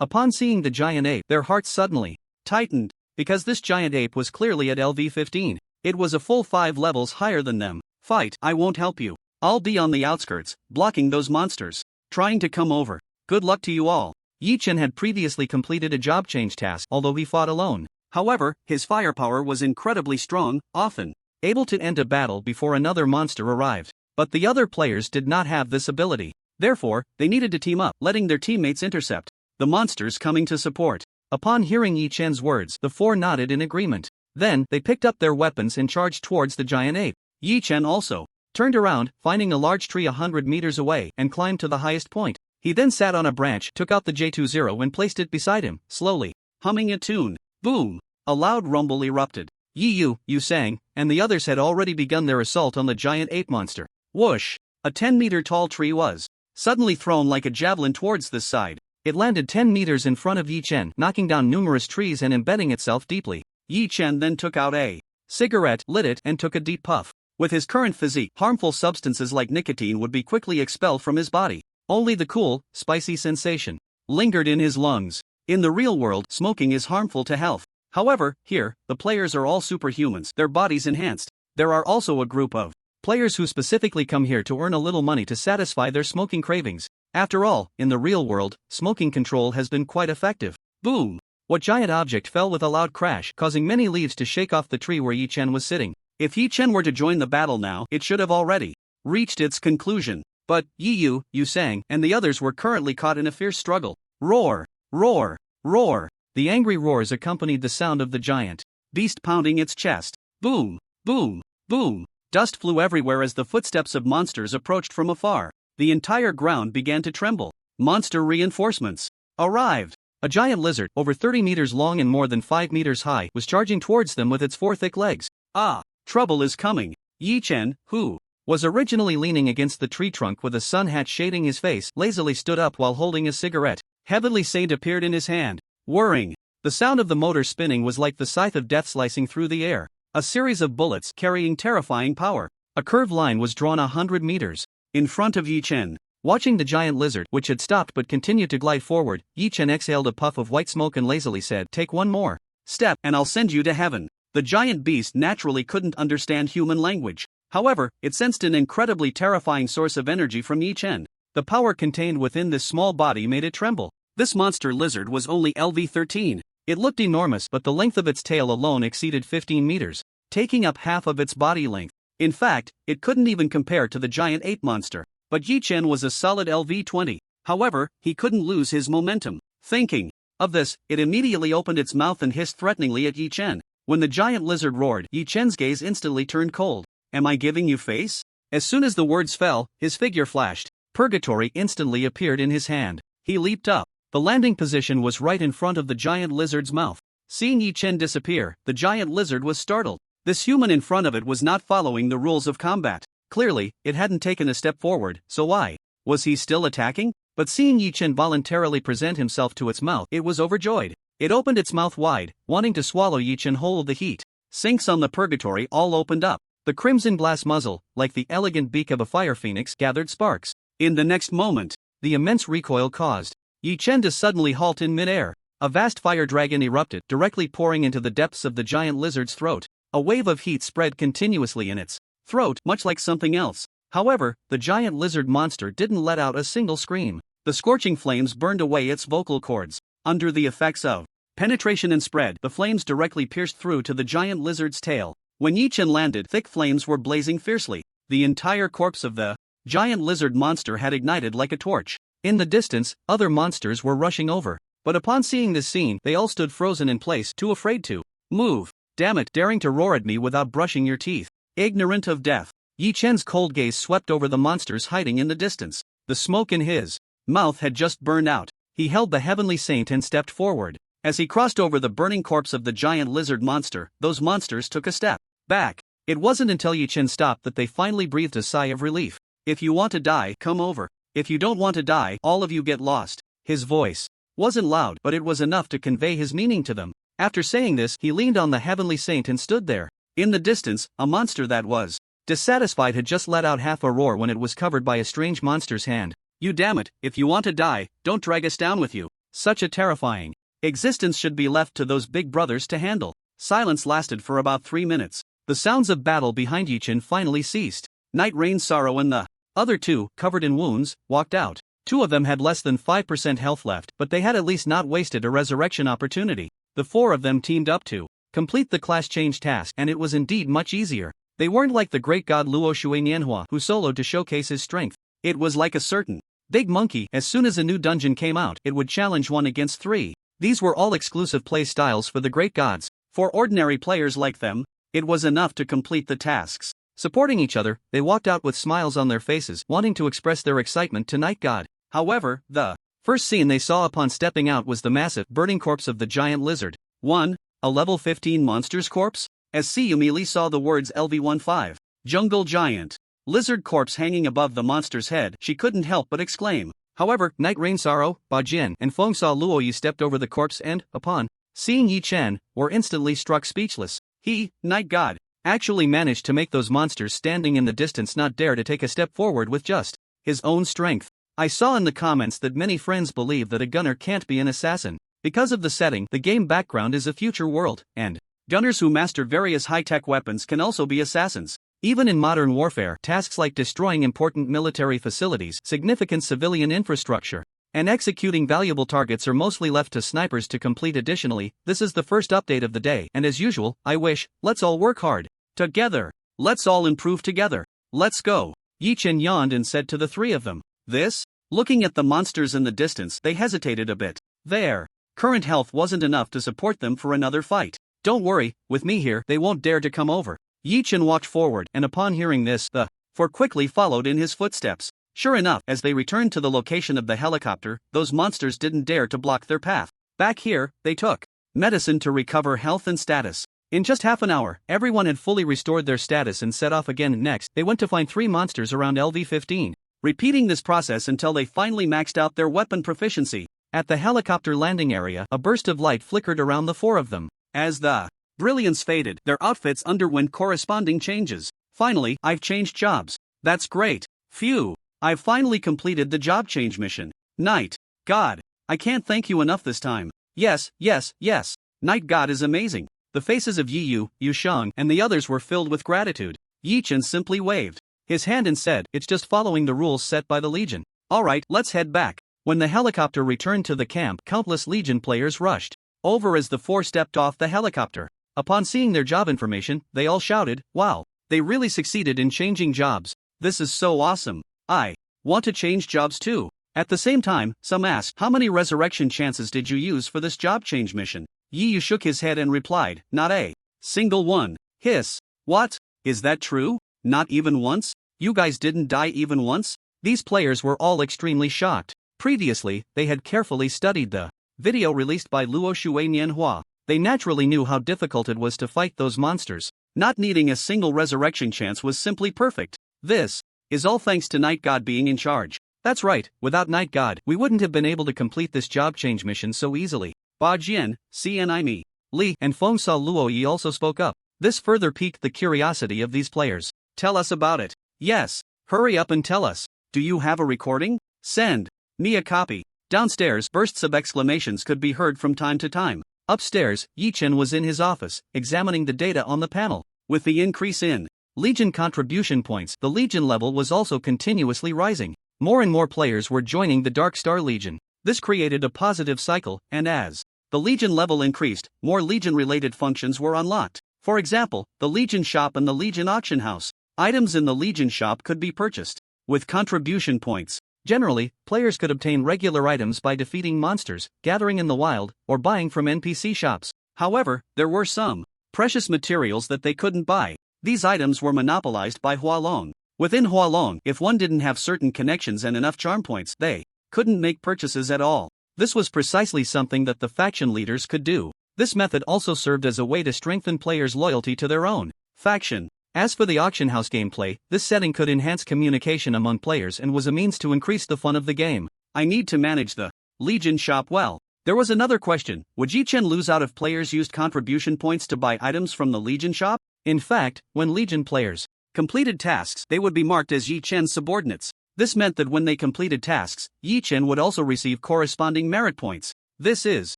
Upon seeing the giant ape, their hearts suddenly tightened, because this giant ape was clearly at LV-15. It was a full 5 levels higher than them. Fight, I won't help you. I'll be on the outskirts, blocking those monsters trying to come over. Good luck to you all. Yi-Chin had previously completed a job change task, although he fought alone. However, his firepower was incredibly strong, often able to end a battle before another monster arrived. But the other players did not have this ability. Therefore, they needed to team up, letting their teammates intercept the monsters coming to support. Upon hearing Yi-Chin's words, the 4 nodded in agreement. Then, they picked up their weapons and charged towards the giant ape. Yi-Chen also turned around, finding a large tree 100 meters away, and climbed to the highest point. He then sat on a branch, took out the J20 and placed it beside him, slowly humming a tune. Boom! A loud rumble erupted. Yu sang, and the others had already begun their assault on the giant ape monster. Whoosh! A 10-meter-tall tree was suddenly thrown like a javelin towards this side. It landed 10 meters in front of Yi-Chen, knocking down numerous trees and embedding itself deeply. Yi-Chen then took out a cigarette, lit it, and took a deep puff. With his current physique, harmful substances like nicotine would be quickly expelled from his body. Only the cool, spicy sensation lingered in his lungs. In the real world, smoking is harmful to health. However, here, the players are all superhumans, their bodies enhanced. There are also a group of players who specifically come here to earn a little money to satisfy their smoking cravings. After all, in the real world, smoking control has been quite effective. Boom! What giant object fell with a loud crash, causing many leaves to shake off the tree where Yi-Chen was sitting. If Yi-Chen were to join the battle now, it should have already reached its conclusion. But, Yu sang, and the others were currently caught in a fierce struggle. Roar! Roar! Roar! The angry roars accompanied the sound of the giant beast pounding its chest. Boom! Boom! Boom! Dust flew everywhere as the footsteps of monsters approached from afar. The entire ground began to tremble. Monster reinforcements arrived. A giant lizard, over 30 meters long and more than 5 meters high, was charging towards them with its 4 thick legs. Ah! Trouble is coming. Yi-Chen, who was originally leaning against the tree trunk with a sun hat shading his face, lazily stood up while holding a cigarette. Heavenly Saint appeared in his hand. Whirring. The sound of the motor spinning was like the scythe of death slicing through the air. A series of bullets carrying terrifying power. A curved line was drawn 100 meters in front of Yi-Chen. Watching the giant lizard, which had stopped but continued to glide forward, Yi-Chen exhaled a puff of white smoke and lazily said, "Take one more step, and I'll send you to heaven." The giant beast naturally couldn't understand human language. However, it sensed an incredibly terrifying source of energy from Yi-Chen. The power contained within this small body made it tremble. This monster lizard was only LV-13. It looked enormous, but the length of its tail alone exceeded 15 meters, taking up half of its body length. In fact, it couldn't even compare to the giant ape monster. But Yi Chen was a solid LV-20. However, he couldn't lose his momentum. Thinking of this, it immediately opened its mouth and hissed threateningly at Yi Chen. When the giant lizard roared, Yi Chen's gaze instantly turned cold. "Am I giving you face?" As soon as the words fell, his figure flashed. Purgatory instantly appeared in his hand. He leaped up. The landing position was right in front of the giant lizard's mouth. Seeing Yi Chen disappear, the giant lizard was startled. This human in front of it was not following the rules of combat. Clearly, it hadn't taken a step forward, so why was he still attacking? But seeing Yi Chen voluntarily present himself to its mouth, it was overjoyed. It opened its mouth wide, wanting to swallow Yi Chen whole. The heat sinks on the purgatory all opened up. The crimson glass muzzle, like the elegant beak of a fire phoenix, gathered sparks. In the next moment, the immense recoil caused Yi Chen to suddenly halt in midair. A vast fire dragon erupted, directly pouring into the depths of the giant lizard's throat. A wave of heat spread continuously in its throat, much like something else. However, the giant lizard monster didn't let out a single scream. The scorching flames burned away its vocal cords. Under the effects of penetration and spread, the flames directly pierced through to the giant lizard's tail. When Yi Chen landed, thick flames were blazing fiercely. The entire corpse of the giant lizard monster had ignited like a torch. In the distance, other monsters were rushing over. But upon seeing this scene, they all stood frozen in place, too afraid to move. "Damn it, daring to roar at me without brushing your teeth. Ignorant of death." Yi Chen's cold gaze swept over the monsters hiding in the distance. The smoke in his mouth had just burned out. He held the heavenly saint and stepped forward. As he crossed over the burning corpse of the giant lizard monster, those monsters took a step back. It wasn't until Yi Chen stopped that they finally breathed a sigh of relief. "If you want to die, come over. If you don't want to die, all of you get lost." His voice wasn't loud, but it was enough to convey his meaning to them. After saying this, he leaned on the heavenly saint and stood there. In the distance, a monster that was dissatisfied had just let out half a roar when it was covered by a strange monster's hand. "You damn it, if you want to die, don't drag us down with you. Such a terrifying existence should be left to those big brothers to handle." Silence lasted for about 3 minutes. The sounds of battle behind Yi Chen finally ceased. Night Rain, Sorrow and the other two, covered in wounds, walked out. 2 of them had less than 5% health left, but they had at least not wasted a resurrection opportunity. The 4 of them teamed up to complete the class change task, and it was indeed much easier. They weren't like the great god Luo Shui Nianhua, who soloed to showcase his strength. It was like a certain big monkey. As soon as a new dungeon came out, it would challenge 1 against 3. These were all exclusive play styles for the great gods. For ordinary players like them, it was enough to complete the tasks. Supporting each other, they walked out with smiles on their faces, wanting to express their excitement to Night God. However, the first scene they saw upon stepping out was the massive, burning corpse of the giant lizard. 1. A level 15 monster's corpse? As Seyumi Lee saw the words LV-15, Jungle Giant, Lizard corpse hanging above the monster's head, she couldn't help but exclaim. However, Night Rain Sorrow, Ba Jin, and Feng Sa Luoyi stepped over the corpse and, upon seeing Yi Chen, were instantly struck speechless. He, Night God, actually managed to make those monsters standing in the distance not dare to take a step forward with just his own strength. I saw in the comments that many friends believe that a gunner can't be an assassin. Because of the setting, the game background is a future world, and gunners who master various high-tech weapons can also be assassins. Even in modern warfare, tasks like destroying important military facilities, significant civilian infrastructure, and executing valuable targets are mostly left to snipers to complete. Additionally, this is the first update of the day, and as usual, I wish, let's all work hard together. Let's all improve together. Let's go. Yi Chen yawned and said to the 3 of them. This? Looking at the monsters in the distance, they hesitated a bit. Their current health wasn't enough to support them for another fight. Don't worry, with me here, they won't dare to come over. Yi Chen walked forward, and upon hearing this, the 4 quickly followed in his footsteps. Sure enough, as they returned to the location of the helicopter, those monsters didn't dare to block their path. Back here, they took medicine to recover health and status. In just half an hour, everyone had fully restored their status and set off again. Next, they went to find 3 monsters around LV-15, repeating this process until they finally maxed out their weapon proficiency. At the helicopter landing area, a burst of light flickered around the 4 of them. As the brilliance faded, their outfits underwent corresponding changes. Finally, I've changed jobs. That's great. Phew. I've finally completed the job change mission. Night God, I can't thank you enough this time. Yes, yes, yes. Night God is amazing. The faces of Yi Yu, Yu Shang, and the others were filled with gratitude. Yi Chen simply waved his hand and said, "It's just following the rules set by the Legion. Alright, let's head back." When the helicopter returned to the camp, countless Legion players rushed over as the four stepped off the helicopter. Upon seeing their job information, they all shouted, "Wow, they really succeeded in changing jobs. This is so awesome. I want to change jobs too." At the same time, some asked, "How many resurrection chances did you use for this job change mission?" Yi Yu shook his head and replied, "Not a single one." Hiss. "What? Is that true? Not even once? You guys didn't die even once?" These players were all extremely shocked. Previously, they had carefully studied the video released by Luo Shui Manhwa. They naturally knew how difficult it was to fight those monsters. Not needing a single resurrection chance was simply perfect. This is all thanks to Night God being in charge. That's right, without Night God, we wouldn't have been able to complete this job change mission so easily. Ba Jian, CNI Me, Li, and Feng Sa Luo Yi also spoke up. This further piqued the curiosity of these players. "Tell us about it." "Yes, hurry up and tell us. Do you have a recording? Send me a copy." Downstairs, bursts of exclamations could be heard from time to time. Upstairs, Yi Chen was in his office, examining the data on the panel. With the increase in Legion contribution points, the Legion level was also continuously rising. More and more players were joining the Dark Star Legion. This created a positive cycle, and as the Legion level increased, more Legion-related functions were unlocked. For example, the Legion Shop and the Legion Auction House. Items in the Legion Shop could be purchased with contribution points. Generally, players could obtain regular items by defeating monsters, gathering in the wild, or buying from NPC shops. However, there were some precious materials that they couldn't buy. These items were monopolized by Hualong. Within Hualong, if one didn't have certain connections and enough charm points, they couldn't make purchases at all. This was precisely something that the faction leaders could do. This method also served as a way to strengthen players' loyalty to their own faction. As for the auction house gameplay, this setting could enhance communication among players and was a means to increase the fun of the game. I need to manage the Legion shop well. There was another question: would Yi Chen lose out if players used contribution points to buy items from the Legion shop? In fact, when Legion players completed tasks, they would be marked as Yi Chen's subordinates. This meant that when they completed tasks, Yi Chen would also receive corresponding merit points. This is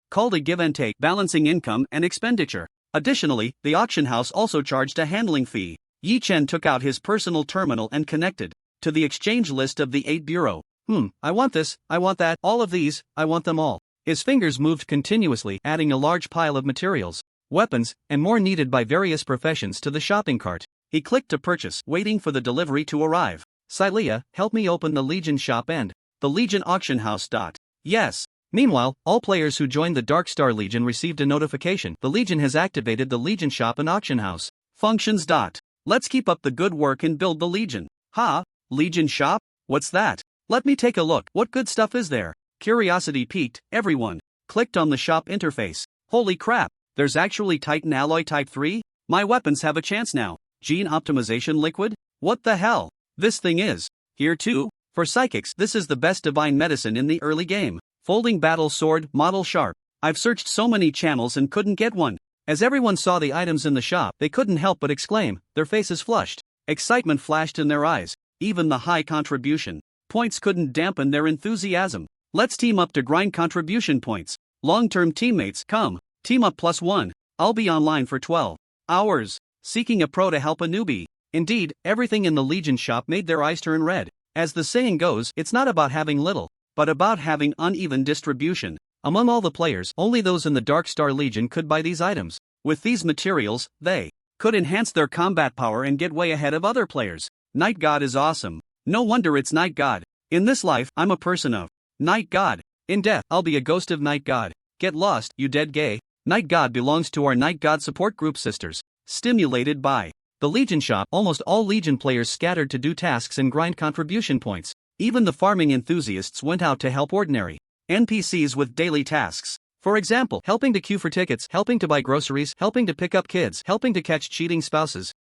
called a give and take, balancing income and expenditure. Additionally, the auction house also charged a handling fee. Yi Chen took out his personal terminal and connected to the exchange list of the 8 bureau. I want this, I want that, all of these, I want them all. His fingers moved continuously, adding a large pile of materials, weapons, and more needed by various professions to the shopping cart. He clicked to purchase, waiting for the delivery to arrive. "Silia, help me open the Legion shop and the Legion auction house." Yes. Meanwhile, all players who joined the Dark Star Legion received a notification. The Legion has activated the Legion shop and auction house functions. Let's keep up the good work and build the Legion. Legion shop? What's that? Let me take a look. What good stuff is there? Curiosity piqued, everyone clicked on the shop interface. Holy crap, there's actually Titan Alloy Type 3? My weapons have a chance now. Gene Optimization Liquid? What the hell? This thing is here too? For psychics, this is the best divine medicine in the early game. Folding battle sword, model sharp. I've searched so many channels and couldn't get one. As everyone saw the items in the shop, they couldn't help but exclaim, their faces flushed. Excitement flashed in their eyes. Even the high contribution points couldn't dampen their enthusiasm. Let's team up to grind contribution points. Long-term teammates, come. Team up +1. I'll be online for 12 hours. Seeking a pro to help a newbie. Indeed, everything in the Legion shop made their eyes turn red. As the saying goes, it's not about having little, but about having uneven distribution. Among all the players, only those in the Dark Star Legion could buy these items. With these materials, they could enhance their combat power and get way ahead of other players. Night God is awesome. No wonder it's Night God. In this life, I'm a person of Night God. In death, I'll be a ghost of Night God. Get lost, you dead gay. Night God belongs to our Night God support group sisters. Stimulated by the Legion shop, almost all Legion players scattered to do tasks and grind contribution points. Even the farming enthusiasts went out to help ordinary NPCs with daily tasks. For example, helping to queue for tickets, helping to buy groceries, helping to pick up kids, helping to catch cheating spouses.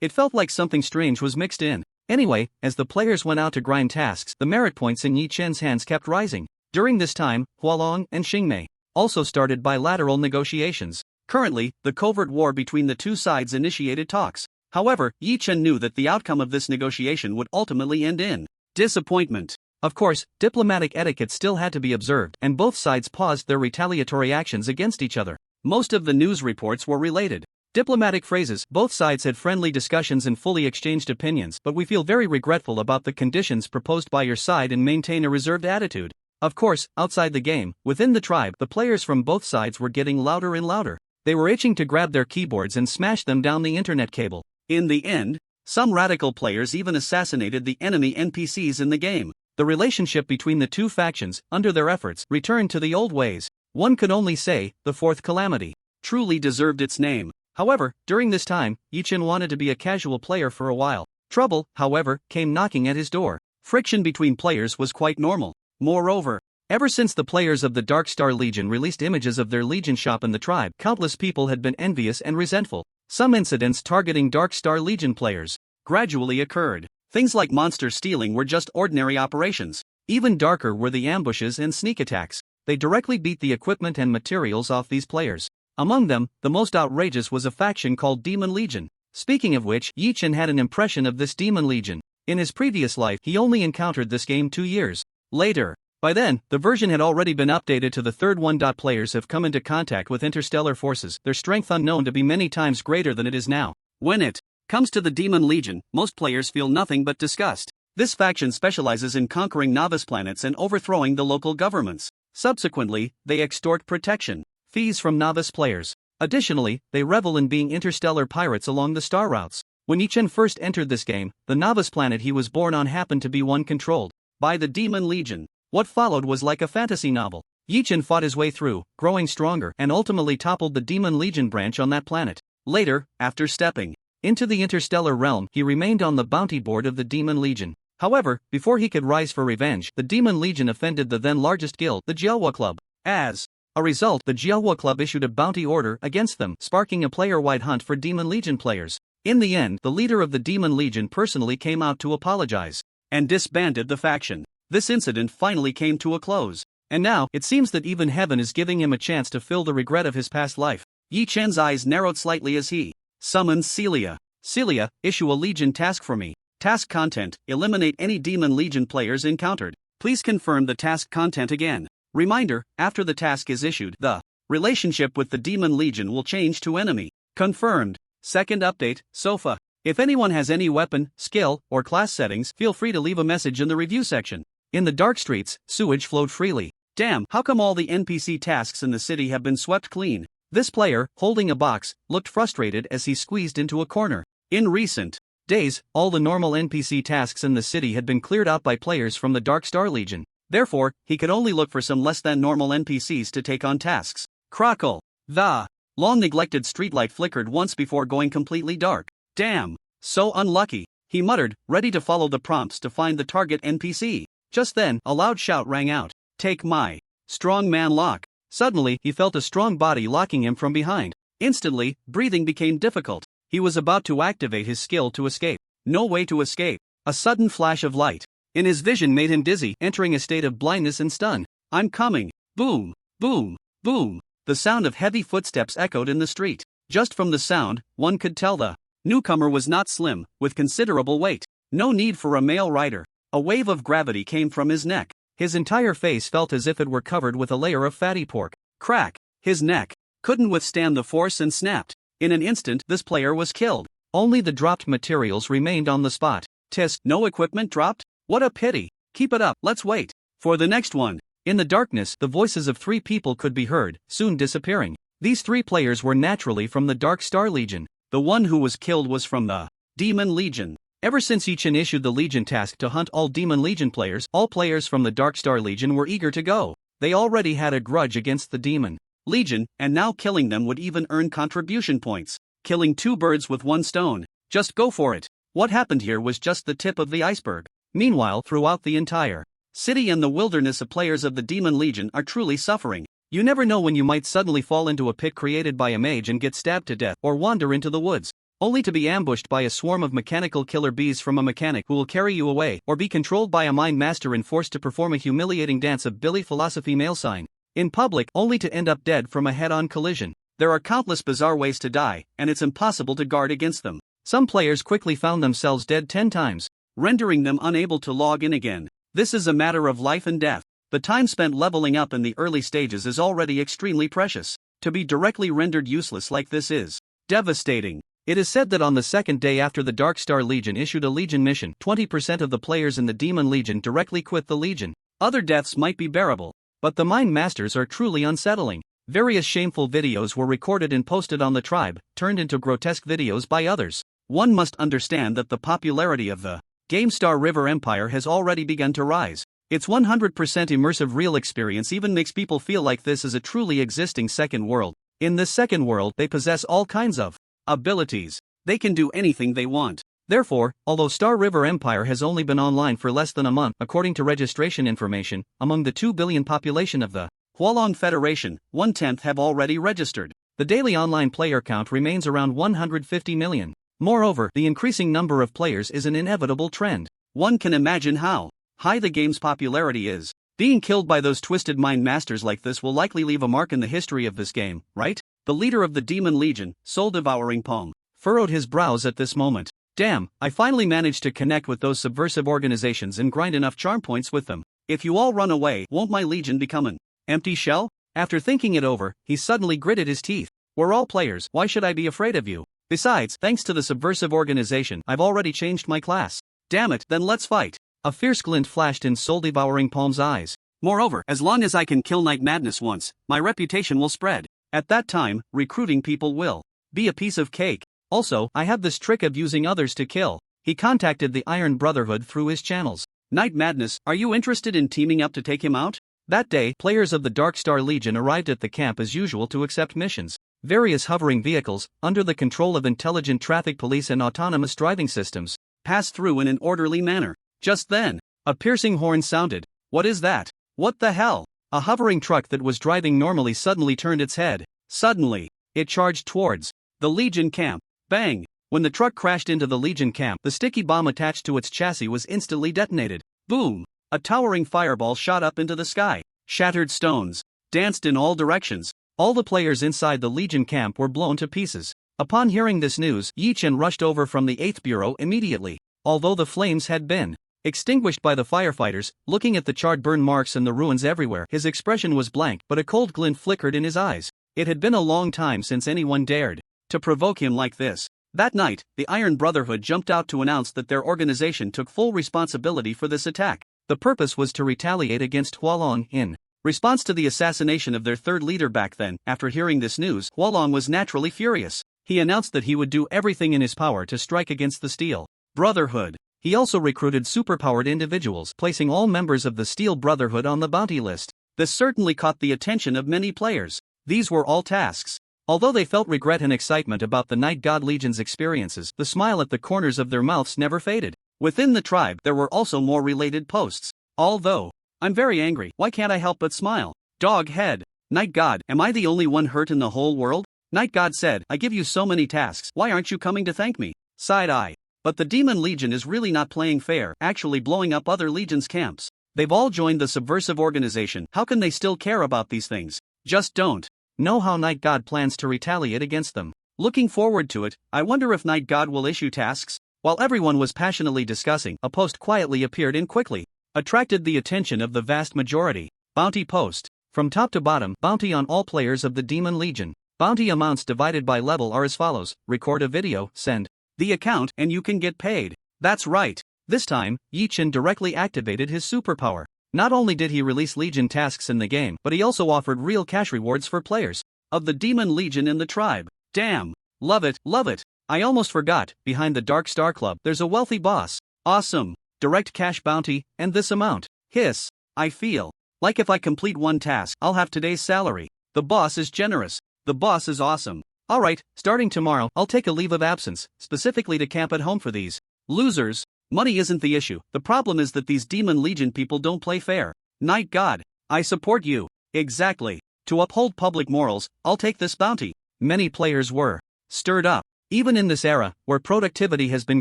It felt like something strange was mixed in. Anyway, as the players went out to grind tasks, the merit points in Yi Chen's hands kept rising. During this time, Hualong and Xingmei also started bilateral negotiations. Currently, the covert war between the two sides initiated talks. However, Yi Chen knew that the outcome of this negotiation would ultimately end in disappointment. Of course, diplomatic etiquette still had to be observed, and both sides paused their retaliatory actions against each other. Most of the news reports were related diplomatic phrases. Both sides had friendly discussions and fully exchanged opinions, but we feel very regretful about the conditions proposed by your side and maintain a reserved attitude. Of course, outside the game, within the tribe, the players from both sides were getting louder and louder. They were itching to grab their keyboards and smash them down the internet cable. In the end, some radical players even assassinated the enemy NPCs in the game. The relationship between the two factions, under their efforts, returned to the old ways. One could only say, the fourth calamity truly deserved its name. However, during this time, Yichin wanted to be a casual player for a while. Trouble, however, came knocking at his door. Friction between players was quite normal. Moreover, ever since the players of the Dark Star Legion released images of their Legion shop in the tribe, countless people had been envious and resentful. Some incidents targeting Dark Star Legion players gradually occurred. Things like monster stealing were just ordinary operations. Even darker were the ambushes and sneak attacks. They directly beat the equipment and materials off these players. Among them, the most outrageous was a faction called Demon Legion. Speaking of which, Yichin had an impression of this Demon Legion. In his previous life, he only encountered this game 2 years later. By then, the version had already been updated to the third one. Players have come into contact with interstellar forces, their strength unknown to be many times greater than it is now. When it comes to the Demon Legion, most players feel nothing but disgust. This faction specializes in conquering novice planets and overthrowing the local governments. Subsequently, they extort protection fees from novice players. Additionally, they revel in being interstellar pirates along the star routes. When Yichin first entered this game, the novice planet he was born on happened to be one controlled by the Demon Legion. What followed was like a fantasy novel. Yichin fought his way through, growing stronger, and ultimately toppled the Demon Legion branch on that planet. Later, after stepping into the interstellar realm, he remained on the bounty board of the Demon Legion. However, before he could rise for revenge, the Demon Legion offended the then largest guild, the Jiaohua Club. As a result, the Jiaohua Club issued a bounty order against them, sparking a player-wide hunt for Demon Legion players. In the end, the leader of the Demon Legion personally came out to apologize and disbanded the faction. This incident finally came to a close. And now, it seems that even heaven is giving him a chance to fill the regret of his past life. Yichen's eyes narrowed slightly as he summons Celia. Celia, issue a Legion task for me. Task content, eliminate any Demon Legion players encountered. Please confirm the task content again. Reminder, after the task is issued, the relationship with the Demon Legion will change to enemy. Confirmed. Second update, Sofa. If anyone has any weapon, skill, or class settings, feel free to leave a message in the review section. In the dark streets, sewage flowed freely. Damn, how come all the NPC tasks in the city have been swept clean? This player, holding a box, looked frustrated as he squeezed into a corner. In recent days, all the normal NPC tasks in the city had been cleared out by players from the Dark Star Legion. Therefore, he could only look for some less than normal NPCs to take on tasks. Crackle. The long-neglected streetlight flickered once before going completely dark. Damn, so unlucky, he muttered, ready to follow the prompts to find the target NPC. Just then, a loud shout rang out. Take my strong man lock. Suddenly, he felt a strong body locking him from behind. Instantly, breathing became difficult. He was about to activate his skill to escape. No way to escape. A sudden flash of light in his vision made him dizzy, entering a state of blindness and stun. I'm coming. Boom, boom, boom. The sound of heavy footsteps echoed in the street. Just from the sound, one could tell the newcomer was not slim, with considerable weight. No need for a male rider. A wave of gravity came from his neck. His entire face felt as if it were covered with a layer of fatty pork. Crack! His neck couldn't withstand the force and snapped. In an instant, this player was killed. Only the dropped materials remained on the spot. Tisk, no equipment dropped? What a pity. Keep it up, let's wait for the next one. In the darkness, the voices of 3 people could be heard, soon disappearing. These 3 players were naturally from the Dark Star Legion. The one who was killed was from the Demon Legion. Ever since Yichin issued the Legion task to hunt all Demon Legion players, all players from the Dark Star Legion were eager to go. They already had a grudge against the Demon Legion, and now killing them would even earn contribution points. Killing 2 birds with 1 stone. Just go for it. What happened here was just the tip of the iceberg. Meanwhile, throughout the entire city and the wilderness of players of the Demon Legion are truly suffering. You never know when you might suddenly fall into a pit created by a mage and get stabbed to death, or wander into the woods, only to be ambushed by a swarm of mechanical killer bees from a mechanic who will carry you away, or be controlled by a mind master and forced to perform a humiliating dance of Billy Philosophy male sign in public, only to end up dead from a head-on collision. There are countless bizarre ways to die, and it's impossible to guard against them. Some players quickly found themselves dead 10 times, rendering them unable to log in again. This is a matter of life and death. The time spent leveling up in the early stages is already extremely precious. To be directly rendered useless like this is devastating. It is said that on the second day after the Dark Star Legion issued a Legion mission, 20% of the players in the Demon Legion directly quit the Legion. Other deaths might be bearable. But the Mind Masters are truly unsettling. Various shameful videos were recorded and posted on the tribe, turned into grotesque videos by others. One must understand that the popularity of the GameStar River Empire has already begun to rise. Its 100% immersive real experience even makes people feel like this is a truly existing second world. In this second world, they possess all kinds of abilities. They can do anything they want. Therefore, although Star River Empire has only been online for less than a month, according to registration information, among the 2 billion population of the Hualong Federation, 1/10 have already registered. The daily online player count remains around 150 million. Moreover, the increasing number of players is an inevitable trend. One can imagine how high the game's popularity is. Being killed by those twisted mind masters like this will likely leave a mark in the history of this game, right? The leader of the Demon Legion, Soul Devouring Pong, furrowed his brows at this moment. Damn, I finally managed to connect with those subversive organizations and grind enough charm points with them. If you all run away, won't my legion become an empty shell? After thinking it over, he suddenly gritted his teeth. We're all players, why should I be afraid of you? Besides, thanks to the subversive organization, I've already changed my class. Damn it, then let's fight. A fierce glint flashed in Soul Devouring Palm's eyes. Moreover, as long as I can kill Night Madness once, my reputation will spread. At that time, recruiting people will be a piece of cake. Also, I have this trick of using others to kill. He contacted the Iron Brotherhood through his channels. Night Madness, are you interested in teaming up to take him out? That day, players of the Dark Star Legion arrived at the camp as usual to accept missions. Various hovering vehicles, under the control of intelligent traffic police and autonomous driving systems, passed through in an orderly manner. Just then, a piercing horn sounded. What is that? What the hell? A hovering truck that was driving normally suddenly turned its head. Suddenly, it charged towards the Legion camp. Bang! When the truck crashed into the Legion camp, the sticky bomb attached to its chassis was instantly detonated. Boom! A towering fireball shot up into the sky. Shattered stones danced in all directions. All the players inside the Legion camp were blown to pieces. Upon hearing this news, Yi Chen rushed over from the 8th Bureau immediately. Although the flames had been extinguished by the firefighters, looking at the charred burn marks and the ruins everywhere, his expression was blank, but a cold glint flickered in his eyes. It had been a long time since anyone dared to provoke him like this. That night, the Iron Brotherhood jumped out to announce that their organization took full responsibility for this attack. The purpose was to retaliate against Hualong in response to the assassination of their third leader back then. After hearing this news, Hualong was naturally furious. He announced that he would do everything in his power to strike against the Steel Brotherhood. He also recruited superpowered individuals, placing all members of the Steel Brotherhood on the bounty list. This certainly caught the attention of many players. These were all tasks. Although they felt regret and excitement about the Night God Legion's experiences, the smile at the corners of their mouths never faded. Within the tribe, there were also more related posts. Although I'm very angry, why can't I help but smile? Dog head. Night God, am I the only one hurt in the whole world? Night God said, I give you so many tasks, why aren't you coming to thank me? Side eye. But the Demon Legion is really not playing fair, actually blowing up other legions' camps. They've all joined the subversive organization, how can they still care about these things? Just don't know how Night God plans to retaliate against them. Looking forward to it, I wonder if Night God will issue tasks? While everyone was passionately discussing, a post quietly appeared and quickly attracted the attention of the vast majority. Bounty post. From top to bottom, bounty on all players of the Demon Legion. Bounty amounts divided by level are as follows: record a video, send the account, and you can get paid. That's right. This time, Yi Chen directly activated his superpower. Not only did he release Legion tasks in the game, but he also offered real cash rewards for players of the Demon Legion in the tribe. Damn. Love it, love it. I almost forgot, behind the Dark Star Club, there's a wealthy boss. Awesome. Direct cash bounty, and this amount. Hiss. I feel like if I complete one task, I'll have today's salary. The boss is generous. The boss is awesome. Alright, starting tomorrow, I'll take a leave of absence, specifically to camp at home for these losers. Money isn't the issue, the problem is that these Demon Legion people don't play fair. Night God, I support you. Exactly. To uphold public morals, I'll take this bounty. Many players were stirred up. Even in this era, where productivity has been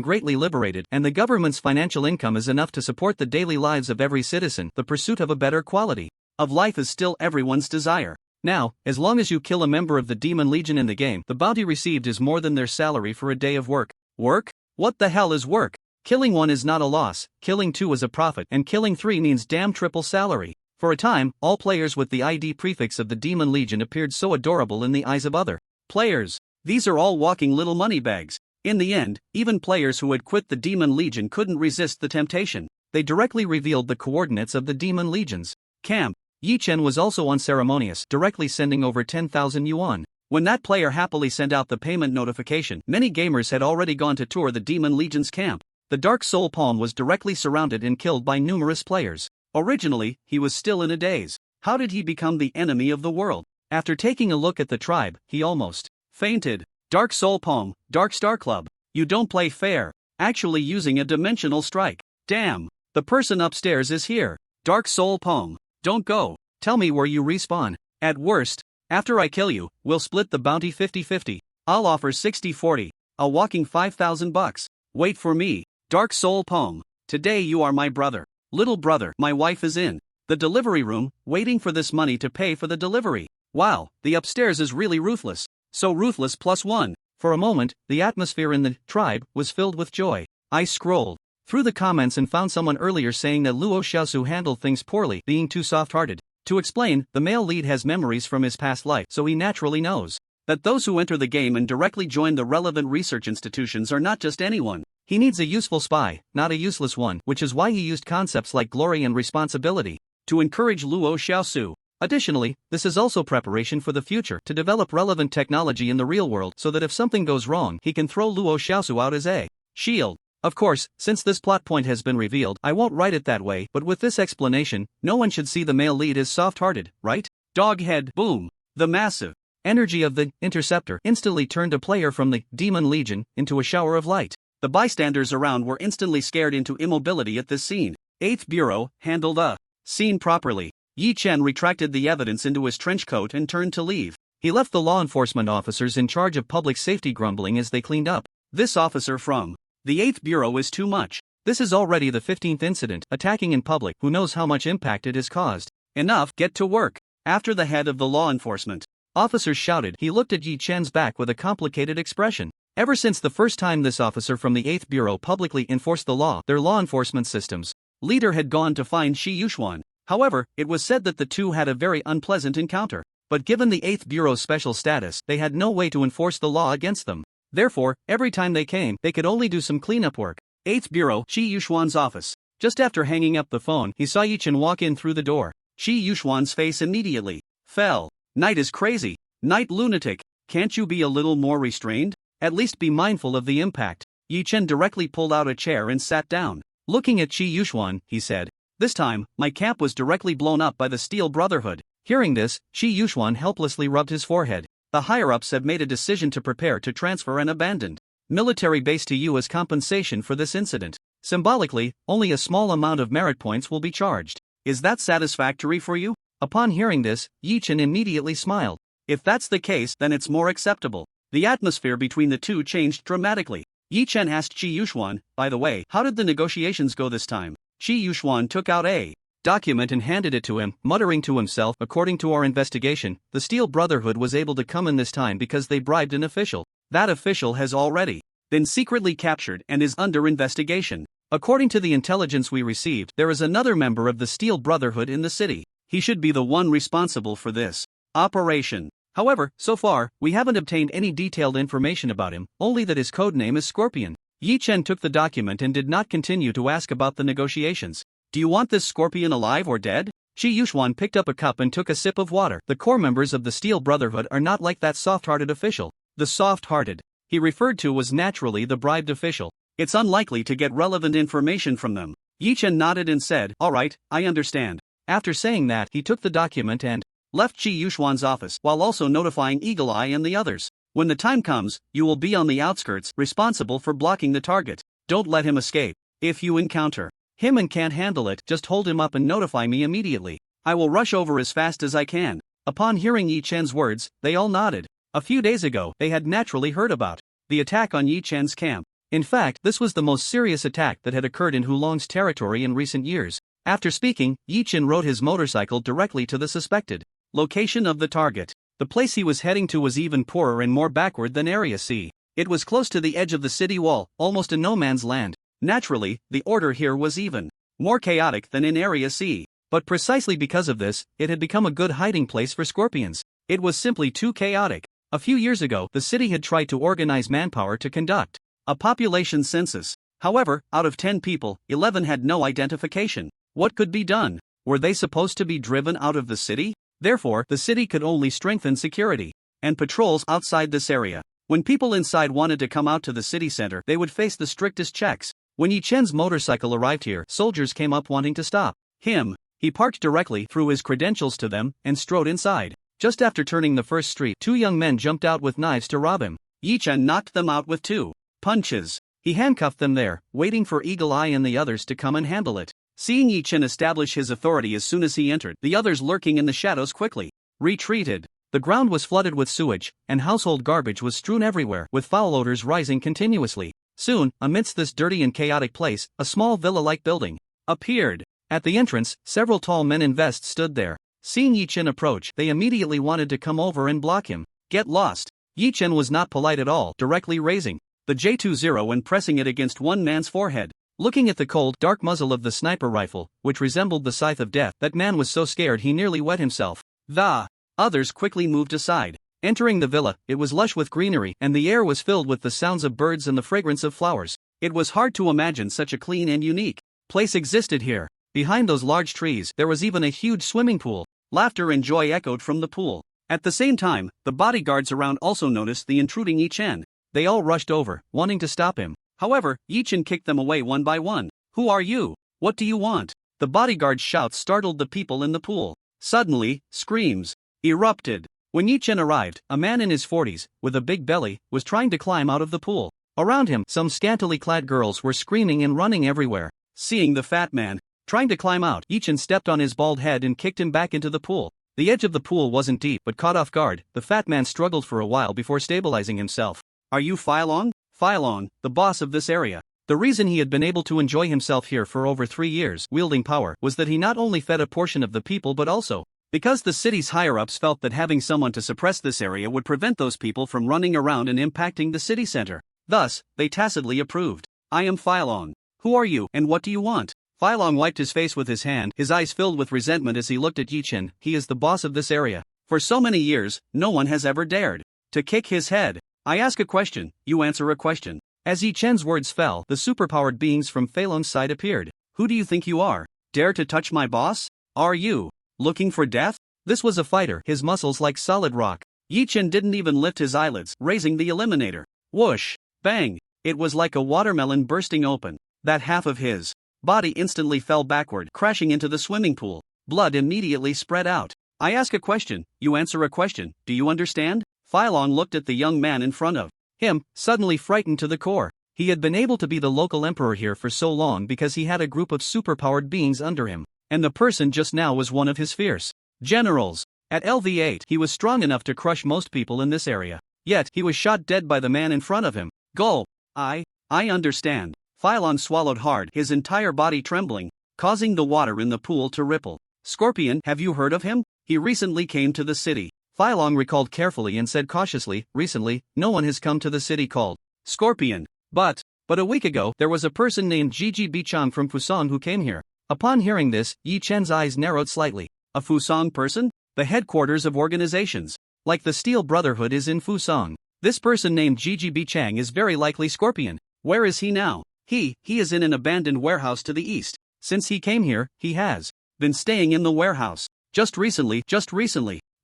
greatly liberated and the government's financial income is enough to support the daily lives of every citizen, the pursuit of a better quality of life is still everyone's desire. Now, as long as you kill a member of the Demon Legion in the game, the bounty received is more than their salary for a day of work. Work? What the hell is work? Killing one is not a loss, killing two is a profit, and killing three means damn triple salary. For a time, all players with the ID prefix of the Demon Legion appeared so adorable in the eyes of other players. These are all walking little money bags. In the end, even players who had quit the Demon Legion couldn't resist the temptation. they directly revealed the coordinates of the Demon Legion's camp. Yi Chen was also unceremonious, directly sending over 10,000 yuan. When that player happily sent out the payment notification, many gamers had already gone to tour the Demon Legion's camp. The Dark Soul Palm was directly surrounded and killed by numerous players. Originally, he was still in a daze. How did he become the enemy of the world? After taking a look at the tribe, he almost fainted. Dark Soul Palm, Dark Star Club. You don't play fair. Actually using a dimensional strike. Damn. The person upstairs is here. Dark Soul Palm. Don't go. Tell me where you respawn. At worst, after I kill you, we'll split the bounty 50-50. I'll offer 60-40. A walking 5,000 bucks. Wait for me. Dark Soul Palm. Today you are my brother. Little brother, my wife is in the delivery room, waiting for this money to pay for the delivery. Wow, the upstairs is really ruthless. So ruthless +1. For a moment, the atmosphere in the tribe was filled with joy. I scrolled through the comments and found someone earlier saying that Luo Xiaosu handled things poorly, being too soft-hearted. To explain, the male lead has memories from his past life, so he naturally knows that those who enter the game and directly join the relevant research institutions are not just anyone. He needs a useful spy, not a useless one, which is why he used concepts like glory and responsibility to encourage Luo Xiaosu. Additionally, this is also preparation for the future to develop relevant technology in the real world so that if something goes wrong, he can throw Luo Xiaosu out as a shield. Of course, since this plot point has been revealed, I won't write it that way, but with this explanation, no one should see the male lead as soft-hearted, right? Doghead, boom. The massive energy of the interceptor instantly turned a player from the Demon Legion into a shower of light. The bystanders around were instantly scared into immobility at this scene. 8th Bureau handled the scene properly. Yi Chen retracted the evidence into his trench coat and turned to leave. He left the law enforcement officers in charge of public safety grumbling as they cleaned up. This officer from the 8th Bureau is too much. This is already the 15th incident, attacking in public. Who knows how much impact it has caused? Enough, get to work. After the head of the law enforcement officers shouted, he looked at Yi Chen's back with a complicated expression. Ever since the first time this officer from the 8th Bureau publicly enforced the law, their law enforcement systems leader had gone to find Shi Yuxuan. However, it was said that the two had a very unpleasant encounter. But given the 8th Bureau's special status, they had no way to enforce the law against them. Therefore, every time they came, they could only do some cleanup work. 8th Bureau, Shi Yuxuan's office. Just after hanging up the phone, he saw Yi Chen walk in through the door. Shi Yuxuan's face immediately fell. Night is crazy. Night lunatic. Can't you be a little more restrained? At least be mindful of the impact. Yi Chen directly pulled out a chair and sat down. Looking at Shi Yuxuan, he said, "This time, my camp was directly blown up by the Steel Brotherhood." Hearing this, Shi Yuxuan helplessly rubbed his forehead. The higher-ups have made a decision to prepare to transfer an abandoned military base to you as compensation for this incident. Symbolically, only a small amount of merit points will be charged. Is that satisfactory for you? Upon hearing this, Yi Chen immediately smiled. If that's the case, then it's more acceptable. The atmosphere between the two changed dramatically. Yi Chen asked Shi Yuxuan, "By the way, how did the negotiations go this time?" Shi Yuxuan took out a document and handed it to him, muttering to himself, "According to our investigation, the Steel Brotherhood was able to come in this time because they bribed an official. That official has already been secretly captured and is under investigation. According to the intelligence we received, there is another member of the Steel Brotherhood in the city. He should be the one responsible for this operation. However, so far, we haven't obtained any detailed information about him, only that his codename is Scorpion." Yi Chen took the document and did not continue to ask about the negotiations. "Do you want this Scorpion alive or dead?" Shi Yuxuan picked up a cup and took a sip of water. The core members of the Steel Brotherhood are not like that soft-hearted official. The soft-hearted he referred to was naturally the bribed official. It's unlikely to get relevant information from them. Yi Chen nodded and said, "All right, I understand." After saying that, he took the document and left Shi Yuxuan's office while also notifying Eagle Eye and the others. "When the time comes, you will be on the outskirts, responsible for blocking the target. Don't let him escape. If you encounter him and can't handle it, just hold him up and notify me immediately. I will rush over as fast as I can." Upon hearing Yi Chen's words, they all nodded. A few days ago, they had naturally heard about the attack on Yi Chen's camp. In fact, this was the most serious attack that had occurred in Hulong's territory in recent years. After speaking, Yi Chen rode his motorcycle directly to the suspected location of the target. The place he was heading to was even poorer and more backward than Area C. It was close to the edge of the city wall, almost a no-man's land. Naturally, the order here was even more chaotic than in Area C. But precisely because of this, it had become a good hiding place for scorpions. It was simply too chaotic. A few years ago, the city had tried to organize manpower to conduct a population census. However, out of 10 people, 11 had no identification. What could be done? Were they supposed to be driven out of the city? Therefore, the city could only strengthen security and patrols outside this area. When people inside wanted to come out to the city center, they would face the strictest checks. When Yi Chen's motorcycle arrived here, soldiers came up wanting to stop him. He parked directly, threw his credentials to them, and strode inside. Just after turning the first street, 2 young men jumped out with knives to rob him. Yi Chen knocked them out with 2 punches. He handcuffed them there, waiting for Eagle Eye and the others to come and handle it. Seeing Yi Chen establish his authority as soon as he entered, the others lurking in the shadows quickly retreated. The ground was flooded with sewage, and household garbage was strewn everywhere, with foul odors rising continuously. Soon, amidst this dirty and chaotic place, a small villa-like building appeared. At the entrance, several tall men in vests stood there. Seeing Yi Chen approach, they immediately wanted to come over and block him. Get lost. Yi Chen was not polite at all, directly raising the J20 and pressing it against one man's forehead. Looking at the cold, dark muzzle of the sniper rifle, which resembled the scythe of death, that man was so scared he nearly wet himself. The others quickly moved aside. Entering the villa, it was lush with greenery, and the air was filled with the sounds of birds and the fragrance of flowers. It was hard to imagine such a clean and unique place existed here. Behind those large trees, there was even a huge swimming pool. Laughter and joy echoed from the pool. At the same time, the bodyguards around also noticed the intruding Yi Chen. They all rushed over, wanting to stop him. However, Yi Chen kicked them away one by one. Who are you? What do you want? The bodyguard's shouts startled the people in the pool. Suddenly, screams erupted. When Yi Chen arrived, a man in his 40s, with a big belly, was trying to climb out of the pool. Around him, some scantily clad girls were screaming and running everywhere. Seeing the fat man trying to climb out, Yi Chen stepped on his bald head and kicked him back into the pool. The edge of the pool wasn't deep, but caught off guard, the fat man struggled for a while before stabilizing himself. Are you Filong? Filong, the boss of this area. The reason he had been able to enjoy himself here for over 3 years, wielding power, was that he not only fed a portion of the people but also because the city's higher-ups felt that having someone to suppress this area would prevent those people from running around and impacting the city center. Thus, they tacitly approved. I am Filong. Who are you, and what do you want? Filong wiped his face with his hand, his eyes filled with resentment as he looked at Yi Chen. He is the boss of this area. For so many years, no one has ever dared to kick his head. I ask a question, you answer a question. As Yi Chen's words fell, the superpowered beings from Feilong's side appeared. Who do you think you are? Dare to touch my boss? Are you looking for death? This was a fighter, his muscles like solid rock. Yi Chen didn't even lift his eyelids, raising the eliminator. Whoosh! Bang! It was like a watermelon bursting open. That half of his body instantly fell backward, crashing into the swimming pool. Blood immediately spread out. I ask a question, you answer a question, do you understand? Filong looked at the young man in front of him, suddenly frightened to the core. He had been able to be the local emperor here for so long because he had a group of superpowered beings under him, and the person just now was one of his fierce generals. At LV8, he was strong enough to crush most people in this area. Yet, he was shot dead by the man in front of him. Gulp! I understand. Filong swallowed hard, his entire body trembling, causing the water in the pool to ripple. Scorpion, have you heard of him? He recently came to the city. Filong recalled carefully and said cautiously, recently, no one has come to the city called Scorpion. But a week ago, there was a person named Gigi Bichang from Fusang who came here. Upon hearing this, Yi Chen's eyes narrowed slightly. A Fusang person? The headquarters of organizations, like the Steel Brotherhood, is in Fusang. This person named Gigi Bichang is very likely Scorpion. Where is he now? He is in an abandoned warehouse to the east. Since he came here, he has been staying in the warehouse. Just recently.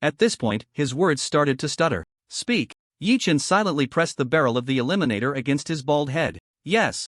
At this point, his words started to stutter. Speak. Yi Chen silently pressed the barrel of the eliminator against his bald head. Yes.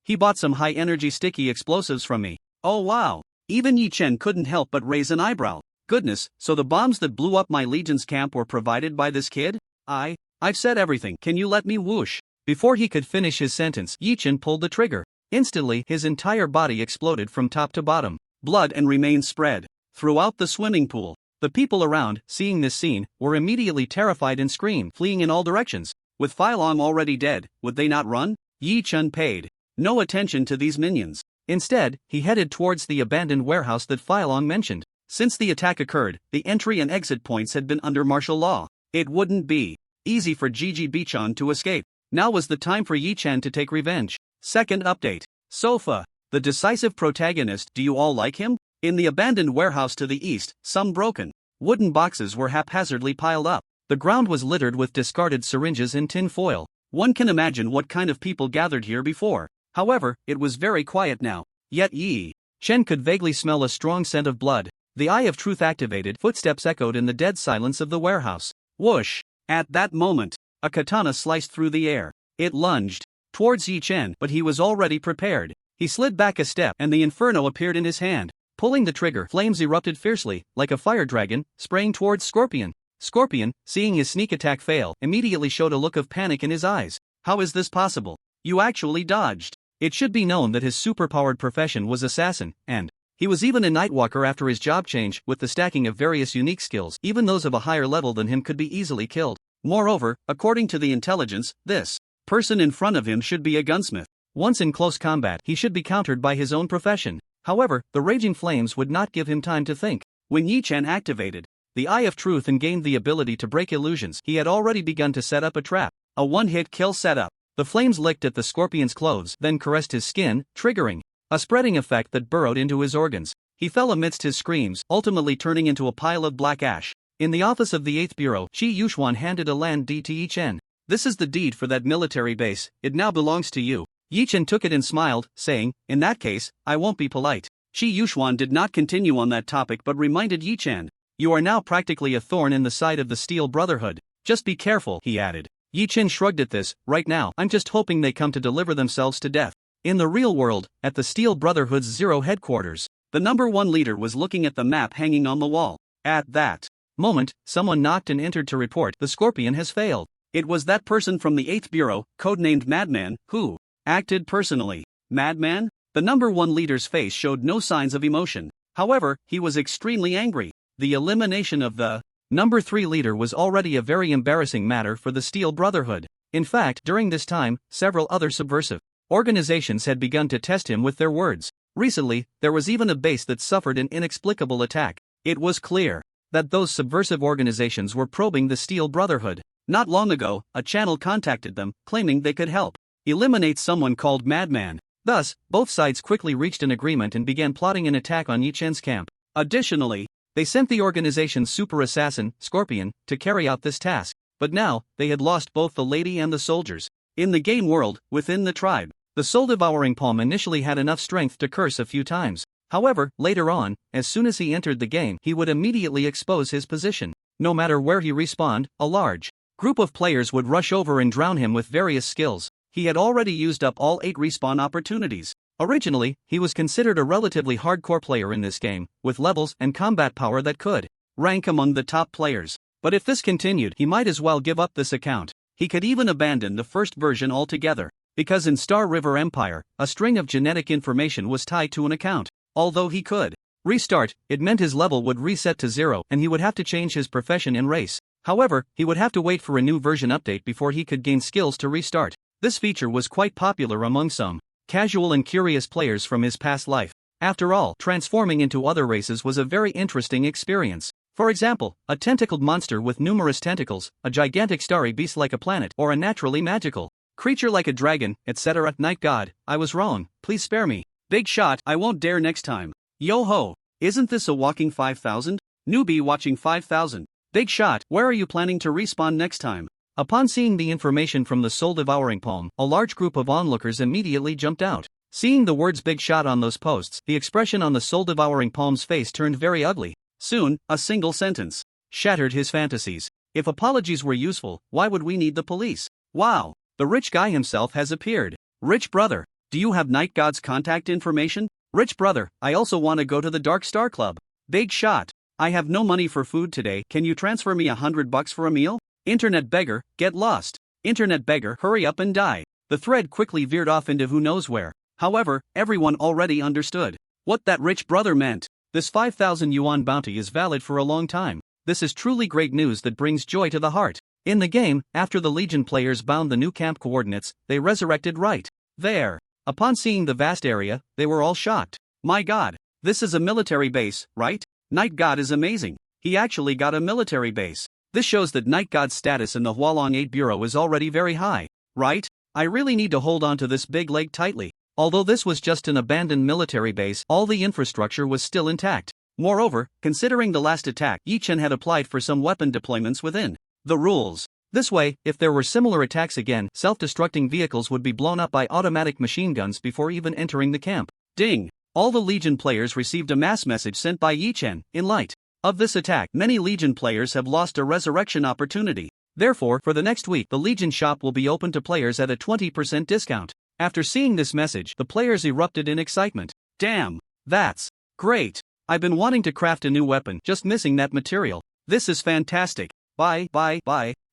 He bought some high-energy sticky explosives from me. Oh wow. Even Yi Chen couldn't help but raise an eyebrow. Goodness, so the bombs that blew up my legion's camp were provided by this kid? I've said everything, can you let me whoosh? Before he could finish his sentence, Yi Chen pulled the trigger. Instantly, his entire body exploded from top to bottom. Blood and remains spread throughout the swimming pool. The people around, seeing this scene, were immediately terrified and screamed, fleeing in all directions. With Filong already dead, would they not run? Yi Chen paid no attention to these minions. Instead, he headed towards the abandoned warehouse that Filong mentioned. Since the attack occurred, the entry and exit points had been under martial law. It wouldn't be easy for Gigi Bichang to escape. Now was the time for Yi Chen to take revenge. Second update. Sofa, the decisive protagonist. Do you all like him? In the abandoned warehouse to the east, some broken wooden boxes were haphazardly piled up. The ground was littered with discarded syringes and tin foil. One can imagine what kind of people gathered here before. However, it was very quiet now. Yet Yi Chen could vaguely smell a strong scent of blood. The Eye of Truth activated, footsteps echoed in the dead silence of the warehouse. Whoosh! At that moment, a katana sliced through the air. It lunged towards Yi Chen, but he was already prepared. He slid back a step and the inferno appeared in his hand. Pulling the trigger, flames erupted fiercely, like a fire dragon, spraying towards Scorpion. Scorpion, seeing his sneak attack fail, immediately showed a look of panic in his eyes. How is this possible? You actually dodged. It should be known that his superpowered profession was assassin, and he was even a nightwalker after his job change. With the stacking of various unique skills, even those of a higher level than him could be easily killed. Moreover, according to the intelligence, this person in front of him should be a gunsmith. Once in close combat, he should be countered by his own profession. However, the raging flames would not give him time to think. When Yi Chen activated the Eye of Truth and gained the ability to break illusions, he had already begun to set up a trap. A one-hit kill setup. The flames licked at the Scorpion's clothes, then caressed his skin, triggering a spreading effect that burrowed into his organs. He fell amidst his screams, ultimately turning into a pile of black ash. In the office of the 8th Bureau, Shi Yuxuan handed a land deed to Yi Chen. This is the deed for that military base, it now belongs to you. Yi Chen took it and smiled, saying, in that case, I won't be polite. Shi Yuxuan did not continue on that topic but reminded Yi Chen, you are now practically a thorn in the side of the Steel Brotherhood. Just be careful, he added. Yi Chen shrugged at this. Right now, I'm just hoping they come to deliver themselves to death. In the real world, at the Steel Brotherhood's Zero headquarters, the #1 leader was looking at the map hanging on the wall. At that moment, someone knocked and entered to report the Scorpion has failed. It was that person from the 8th Bureau, codenamed Madman, who acted personally. Madman? The #1 leader's face showed no signs of emotion. However, he was extremely angry. The elimination of the #3 leader was already a very embarrassing matter for the Steel Brotherhood. In fact, during this time, several other subversive organizations had begun to test him with their words. Recently, there was even a base that suffered an inexplicable attack. It was clear that those subversive organizations were probing the Steel Brotherhood. Not long ago, a channel contacted them, claiming they could help eliminate someone called Madman. Thus, both sides quickly reached an agreement and began plotting an attack on Yi Chen's camp. Additionally, they sent the organization's super assassin, Scorpion, to carry out this task. But now, they had lost both the lady and the soldiers. In the game world, within the tribe, the soul-devouring palm initially had enough strength to curse a few times. However, later on, as soon as he entered the game, he would immediately expose his position. No matter where he respawned, a large group of players would rush over and drown him with various skills. He had already used up all 8 respawn opportunities. Originally, he was considered a relatively hardcore player in this game, with levels and combat power that could rank among the top players. But if this continued, he might as well give up this account. He could even abandon the first version altogether, because in Star River Empire, a string of genetic information was tied to an account. Although he could restart, it meant his level would reset to 0 and he would have to change his profession and race. However, he would have to wait for a new version update before he could gain skills to restart. This feature was quite popular among some casual and curious players from his past life. After all, transforming into other races was a very interesting experience. For example, a tentacled monster with numerous tentacles, a gigantic starry beast like a planet, or a naturally magical creature like a dragon, etc. Night God, I was wrong, please spare me. Big shot, I won't dare next time. Yo ho, isn't this a walking 5,000? Newbie watching 5,000. Big shot, where are you planning to respawn next time? Upon seeing the information from the soul-devouring palm, a large group of onlookers immediately jumped out. Seeing the words big shot on those posts, the expression on the soul-devouring palm's face turned very ugly. Soon, a single sentence shattered his fantasies. If apologies were useful, why would we need the police? Wow, the rich guy himself has appeared. Rich brother, do you have Night God's contact information? Rich brother, I also want to go to the Dark Star Club. Big shot, I have no money for food today, can you transfer me $100 for a meal? Internet beggar, get lost. Internet beggar, hurry up and die. The thread quickly veered off into who knows where. However, everyone already understood what that rich brother meant. This 5,000 yuan bounty is valid for a long time. This is truly great news that brings joy to the heart. In the game, after the Legion players bound the new camp coordinates, they resurrected right there. Upon seeing the vast area, they were all shocked. My god, this is a military base, right? Night God is amazing. He actually got a military base. This shows that Night God's status in the Hualong 8 Bureau is already very high, right? I really need to hold on to this big leg tightly. Although this was just an abandoned military base, all the infrastructure was still intact. Moreover, considering the last attack, Yi Chen had applied for some weapon deployments within the rules. This way, if there were similar attacks again, self-destructing vehicles would be blown up by automatic machine guns before even entering the camp. Ding! All the Legion players received a mass message sent by Yi Chen. In light of this attack, many Legion players have lost a resurrection opportunity. Therefore, for the next week, the Legion shop will be open to players at a 20% discount. After seeing this message, the players erupted in excitement. Damn! That's great! I've been wanting to craft a new weapon, just missing that material. This is fantastic. Buy.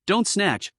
Don't snatch.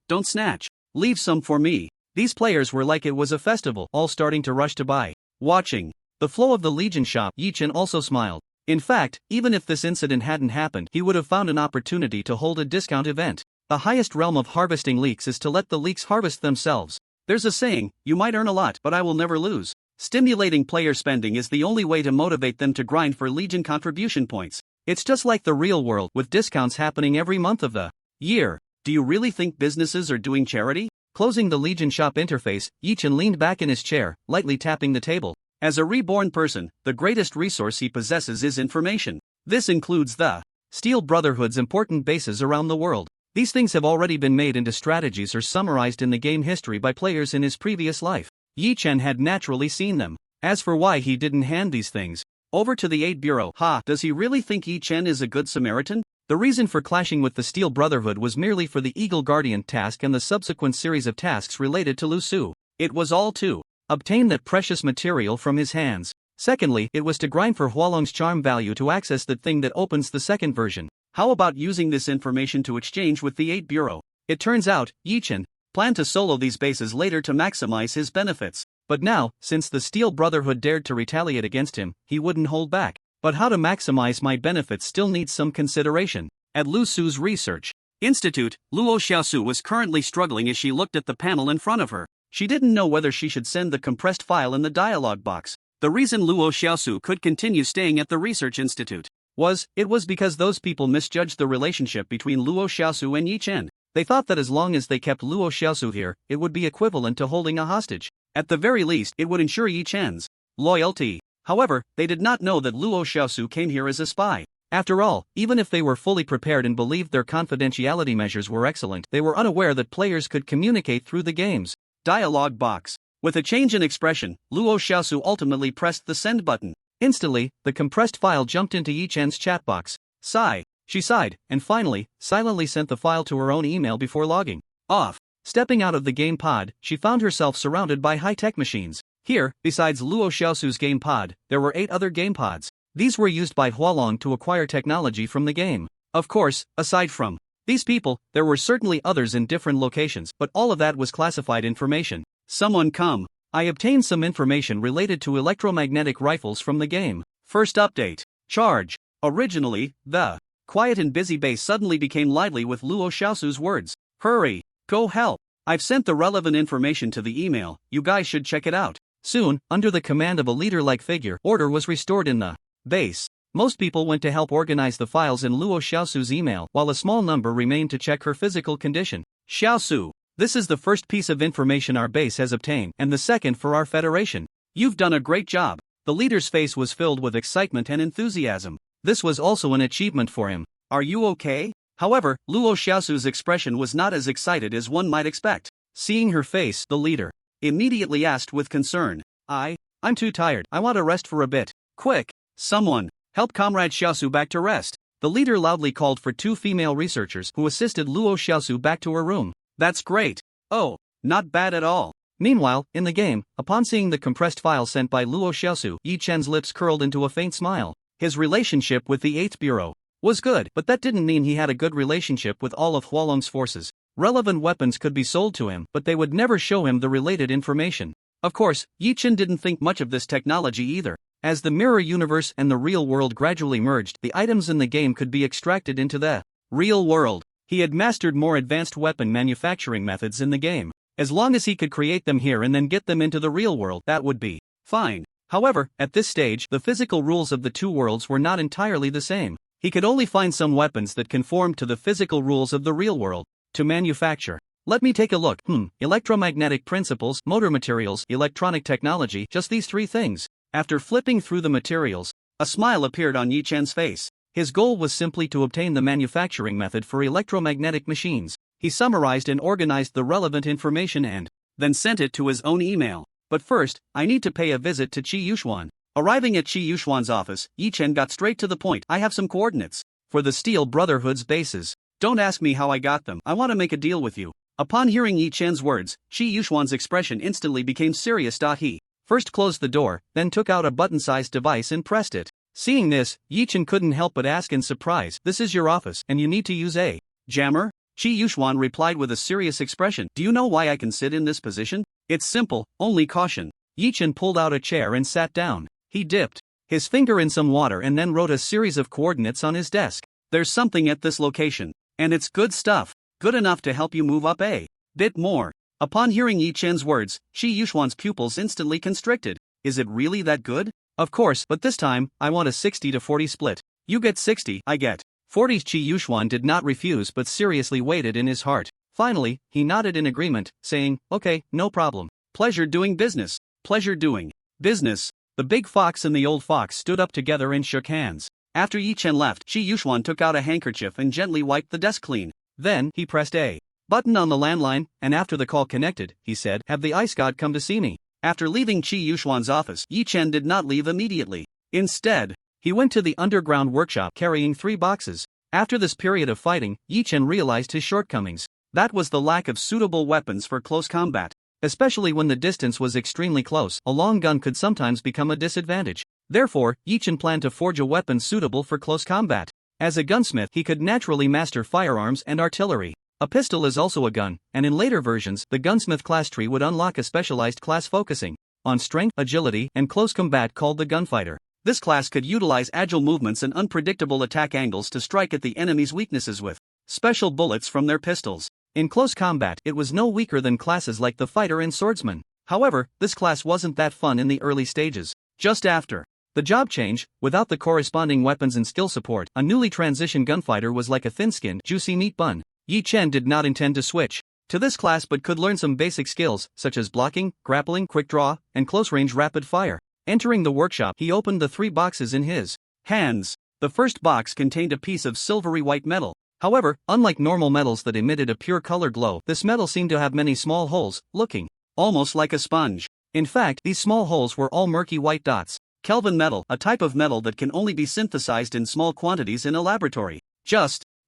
Leave some for me. These players were like it was a festival, all starting to rush to buy. Watching the flow of the Legion shop, Yi Chen also smiled. In fact, even if this incident hadn't happened, he would have found an opportunity to hold a discount event. The highest realm of harvesting leeks is to let the leeks harvest themselves. There's a saying, you might earn a lot, but I will never lose. Stimulating player spending is the only way to motivate them to grind for Legion contribution points. It's just like the real world, with discounts happening every month of the year. Do you really think businesses are doing charity? Closing the Legion shop interface, Yi Chen leaned back in his chair, lightly tapping the table. As a reborn person, the greatest resource he possesses is information. This includes the Steel Brotherhood's important bases around the world. These things have already been made into strategies or summarized in the game history by players in his previous life. Yi Chen had naturally seen them. As for why he didn't hand these things over to the 8 Bureau, does he really think Yi Chen is a good Samaritan? The reason for clashing with the Steel Brotherhood was merely for the Eagle Guardian task and the subsequent series of tasks related to Lu Su. It was all to obtain that precious material from his hands. Secondly, it was to grind for Hualong's charm value to access that thing that opens the second version. How about using this information to exchange with the 8 Bureau? It turns out, Yi Chen planned to solo these bases later to maximize his benefits. But now, since the Steel Brotherhood dared to retaliate against him, he wouldn't hold back. But how to maximize my benefits still needs some consideration. At Lu Su's Research Institute, Luo Xiaosu was currently struggling as she looked at the panel in front of her. She didn't know whether she should send the compressed file in the dialog box. The reason Luo Xiaosu could continue staying at the Research Institute was because those people misjudged the relationship between Luo Xiaosu and Yi Chen. They thought that as long as they kept Luo Xiaosu here, it would be equivalent to holding a hostage. At the very least, it would ensure Yi Chen's loyalty. However, they did not know that Luo Xiaosu came here as a spy. After all, even if they were fully prepared and believed their confidentiality measures were excellent, they were unaware that players could communicate through the game's dialog box. With a change in expression, Luo Xiaosu ultimately pressed the send button. Instantly, the compressed file jumped into Yi Chen's chat box. Sigh. She sighed, and finally, silently sent the file to her own email before logging off. Stepping out of the game pod, she found herself surrounded by high-tech machines. Here, besides Luo Xiaosu's game pod, there were 8 other game pods. These were used by Hualong to acquire technology from the game. Of course, aside from these people, there were certainly others in different locations, but all of that was classified information. Someone come. I obtained some information related to electromagnetic rifles from the game. First update. Charge. Originally, the quiet and busy base suddenly became lively with Luo Xiaosu's words. Hurry. Go help. I've sent the relevant information to the email, you guys should check it out. Soon, under the command of a leader-like figure, order was restored in the base. Most people went to help organize the files in Luo Xiaosu's email, while a small number remained to check her physical condition. Xiaosu, this is the first piece of information our base has obtained, and the second for our federation. You've done a great job. The leader's face was filled with excitement and enthusiasm. This was also an achievement for him. Are you okay? However, Luo Xiaosu's expression was not as excited as one might expect. Seeing her face, the leader immediately asked with concern. I'm too tired. I want to rest for a bit. Quick! Someone! Help Comrade Xiaosu back to rest. The leader loudly called for 2 female researchers who assisted Luo Xiaosu back to her room. That's great. Oh, not bad at all. Meanwhile, in the game, upon seeing the compressed file sent by Luo Xiaosu, Yi Chen's lips curled into a faint smile. His relationship with the 8th Bureau was good, but that didn't mean he had a good relationship with all of Hualong's forces. Relevant weapons could be sold to him, but they would never show him the related information. Of course, Yi Chen didn't think much of this technology either. As the mirror universe and the real world gradually merged, the items in the game could be extracted into the real world. He had mastered more advanced weapon manufacturing methods in the game. As long as he could create them here and then get them into the real world, that would be fine. However, at this stage, the physical rules of the 2 worlds were not entirely the same. He could only find some weapons that conformed to the physical rules of the real world to manufacture. Let me take a look. Electromagnetic principles, motor materials, electronic technology, just these 3 things. After flipping through the materials, a smile appeared on Yi Chen's face. His goal was simply to obtain the manufacturing method for electromagnetic machines. He summarized and organized the relevant information and then sent it to his own email. But first, I need to pay a visit to Qi Yuxuan. Arriving at Qi Yuxuan's office, Yi Chen got straight to the point. I have some coordinates for the Steel Brotherhood's bases. Don't ask me how I got them. I want to make a deal with you. Upon hearing Yi Chen's words, Qi Yuxuan's expression instantly became serious. He first closed the door, then took out a button-sized device and pressed it. Seeing this, Yi Chen couldn't help but ask in surprise, "This is your office, and you need to use a jammer?" Qi Yuxuan replied with a serious expression, "Do you know why I can sit in this position? It's simple, only caution." Yi Chen pulled out a chair and sat down. He dipped his finger in some water and then wrote a series of coordinates on his desk. "There's something at this location, and it's good stuff. Good enough to help you move up a bit more." Upon hearing Yi Chen's words, Qi Yuxuan's pupils instantly constricted. "Is it really that good?" "Of course, but this time, I want a 60-40 split. You get 60, I get 40. Qi Yuxuan did not refuse but seriously waited in his heart. Finally, he nodded in agreement, saying, "Okay, no problem. Pleasure doing business." Pleasure doing business. The big fox and the old fox stood up together and shook hands. After Yi Chen left, Qi Yuxuan took out a handkerchief and gently wiped the desk clean. Then, he pressed a button on the landline, and after the call connected, he said, "Have the ice god come to see me?" After leaving Qi Yuxuan's office, Yi Chen did not leave immediately. Instead, he went to the underground workshop carrying 3 boxes. After this period of fighting, Yi Chen realized his shortcomings. That was the lack of suitable weapons for close combat. Especially when the distance was extremely close, a long gun could sometimes become a disadvantage. Therefore, Yi Chen planned to forge a weapon suitable for close combat. As a gunsmith, he could naturally master firearms and artillery. A pistol is also a gun, and in later versions, the gunsmith class tree would unlock a specialized class focusing on strength, agility, and close combat called the gunfighter. This class could utilize agile movements and unpredictable attack angles to strike at the enemy's weaknesses with special bullets from their pistols. In close combat, it was no weaker than classes like the fighter and swordsman. However, this class wasn't that fun in the early stages. Just after the job change, without the corresponding weapons and skill support, a newly transitioned gunfighter was like a thin-skinned, juicy meat bun. Yi Chen did not intend to switch to this class but could learn some basic skills, such as blocking, grappling, quick draw, and close-range rapid fire. Entering the workshop, he opened the 3 boxes in his hands. The first box contained a piece of silvery white metal. However, unlike normal metals that emitted a pure color glow, this metal seemed to have many small holes, looking almost like a sponge. In fact, these small holes were all murky white dots. Kelvin metal, a type of metal that can only be synthesized in small quantities in a laboratory.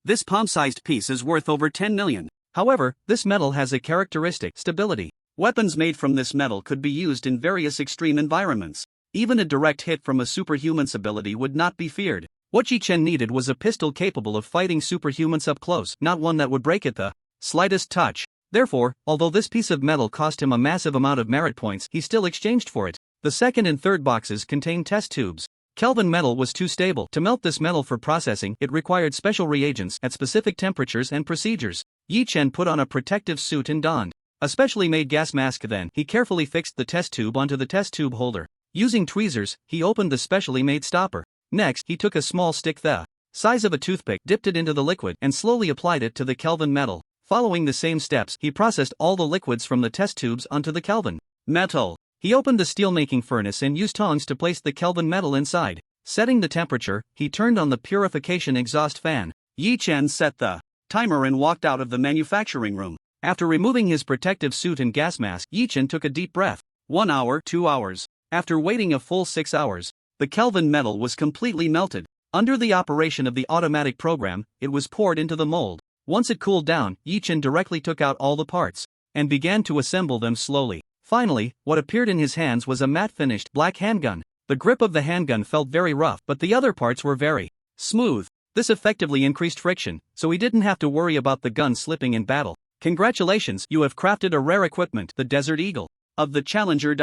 This palm-sized piece is worth over 10 million. However, this metal has a characteristic, stability. Weapons made from this metal could be used in various extreme environments. Even a direct hit from a superhuman's ability would not be feared. What Yi Chen needed was a pistol capable of fighting superhumans up close, not one that would break at the slightest touch. Therefore, although this piece of metal cost him a massive amount of merit points, he still exchanged for it. The second and third boxes contained test tubes. Kelvin metal was too stable. To melt this metal for processing, it required special reagents at specific temperatures and procedures. Yi Chen put on a protective suit and donned a specially made gas mask. Then, he carefully fixed the test tube onto the test tube holder. Using tweezers, he opened the specially made stopper. Next, he took a small stick the size of a toothpick, dipped it into the liquid, and slowly applied it to the Kelvin metal. Following the same steps, he processed all the liquids from the test tubes onto the Kelvin metal. He opened the steelmaking furnace and used tongs to place the Kelvin metal inside. Setting the temperature, he turned on the purification exhaust fan. Yi Chen set the timer and walked out of the manufacturing room. After removing his protective suit and gas mask, Yi Chen took a deep breath. 1 hour, 2 hours. After waiting a full 6 hours, the Kelvin metal was completely melted. Under the operation of the automatic program, it was poured into the mold. Once it cooled down, Yi Chen directly took out all the parts and began to assemble them slowly. Finally, what appeared in his hands was a matte-finished black handgun. The grip of the handgun felt very rough, but the other parts were very smooth. This effectively increased friction, so he didn't have to worry about the gun slipping in battle. Congratulations, you have crafted a rare equipment, the Desert Eagle of the Challenger.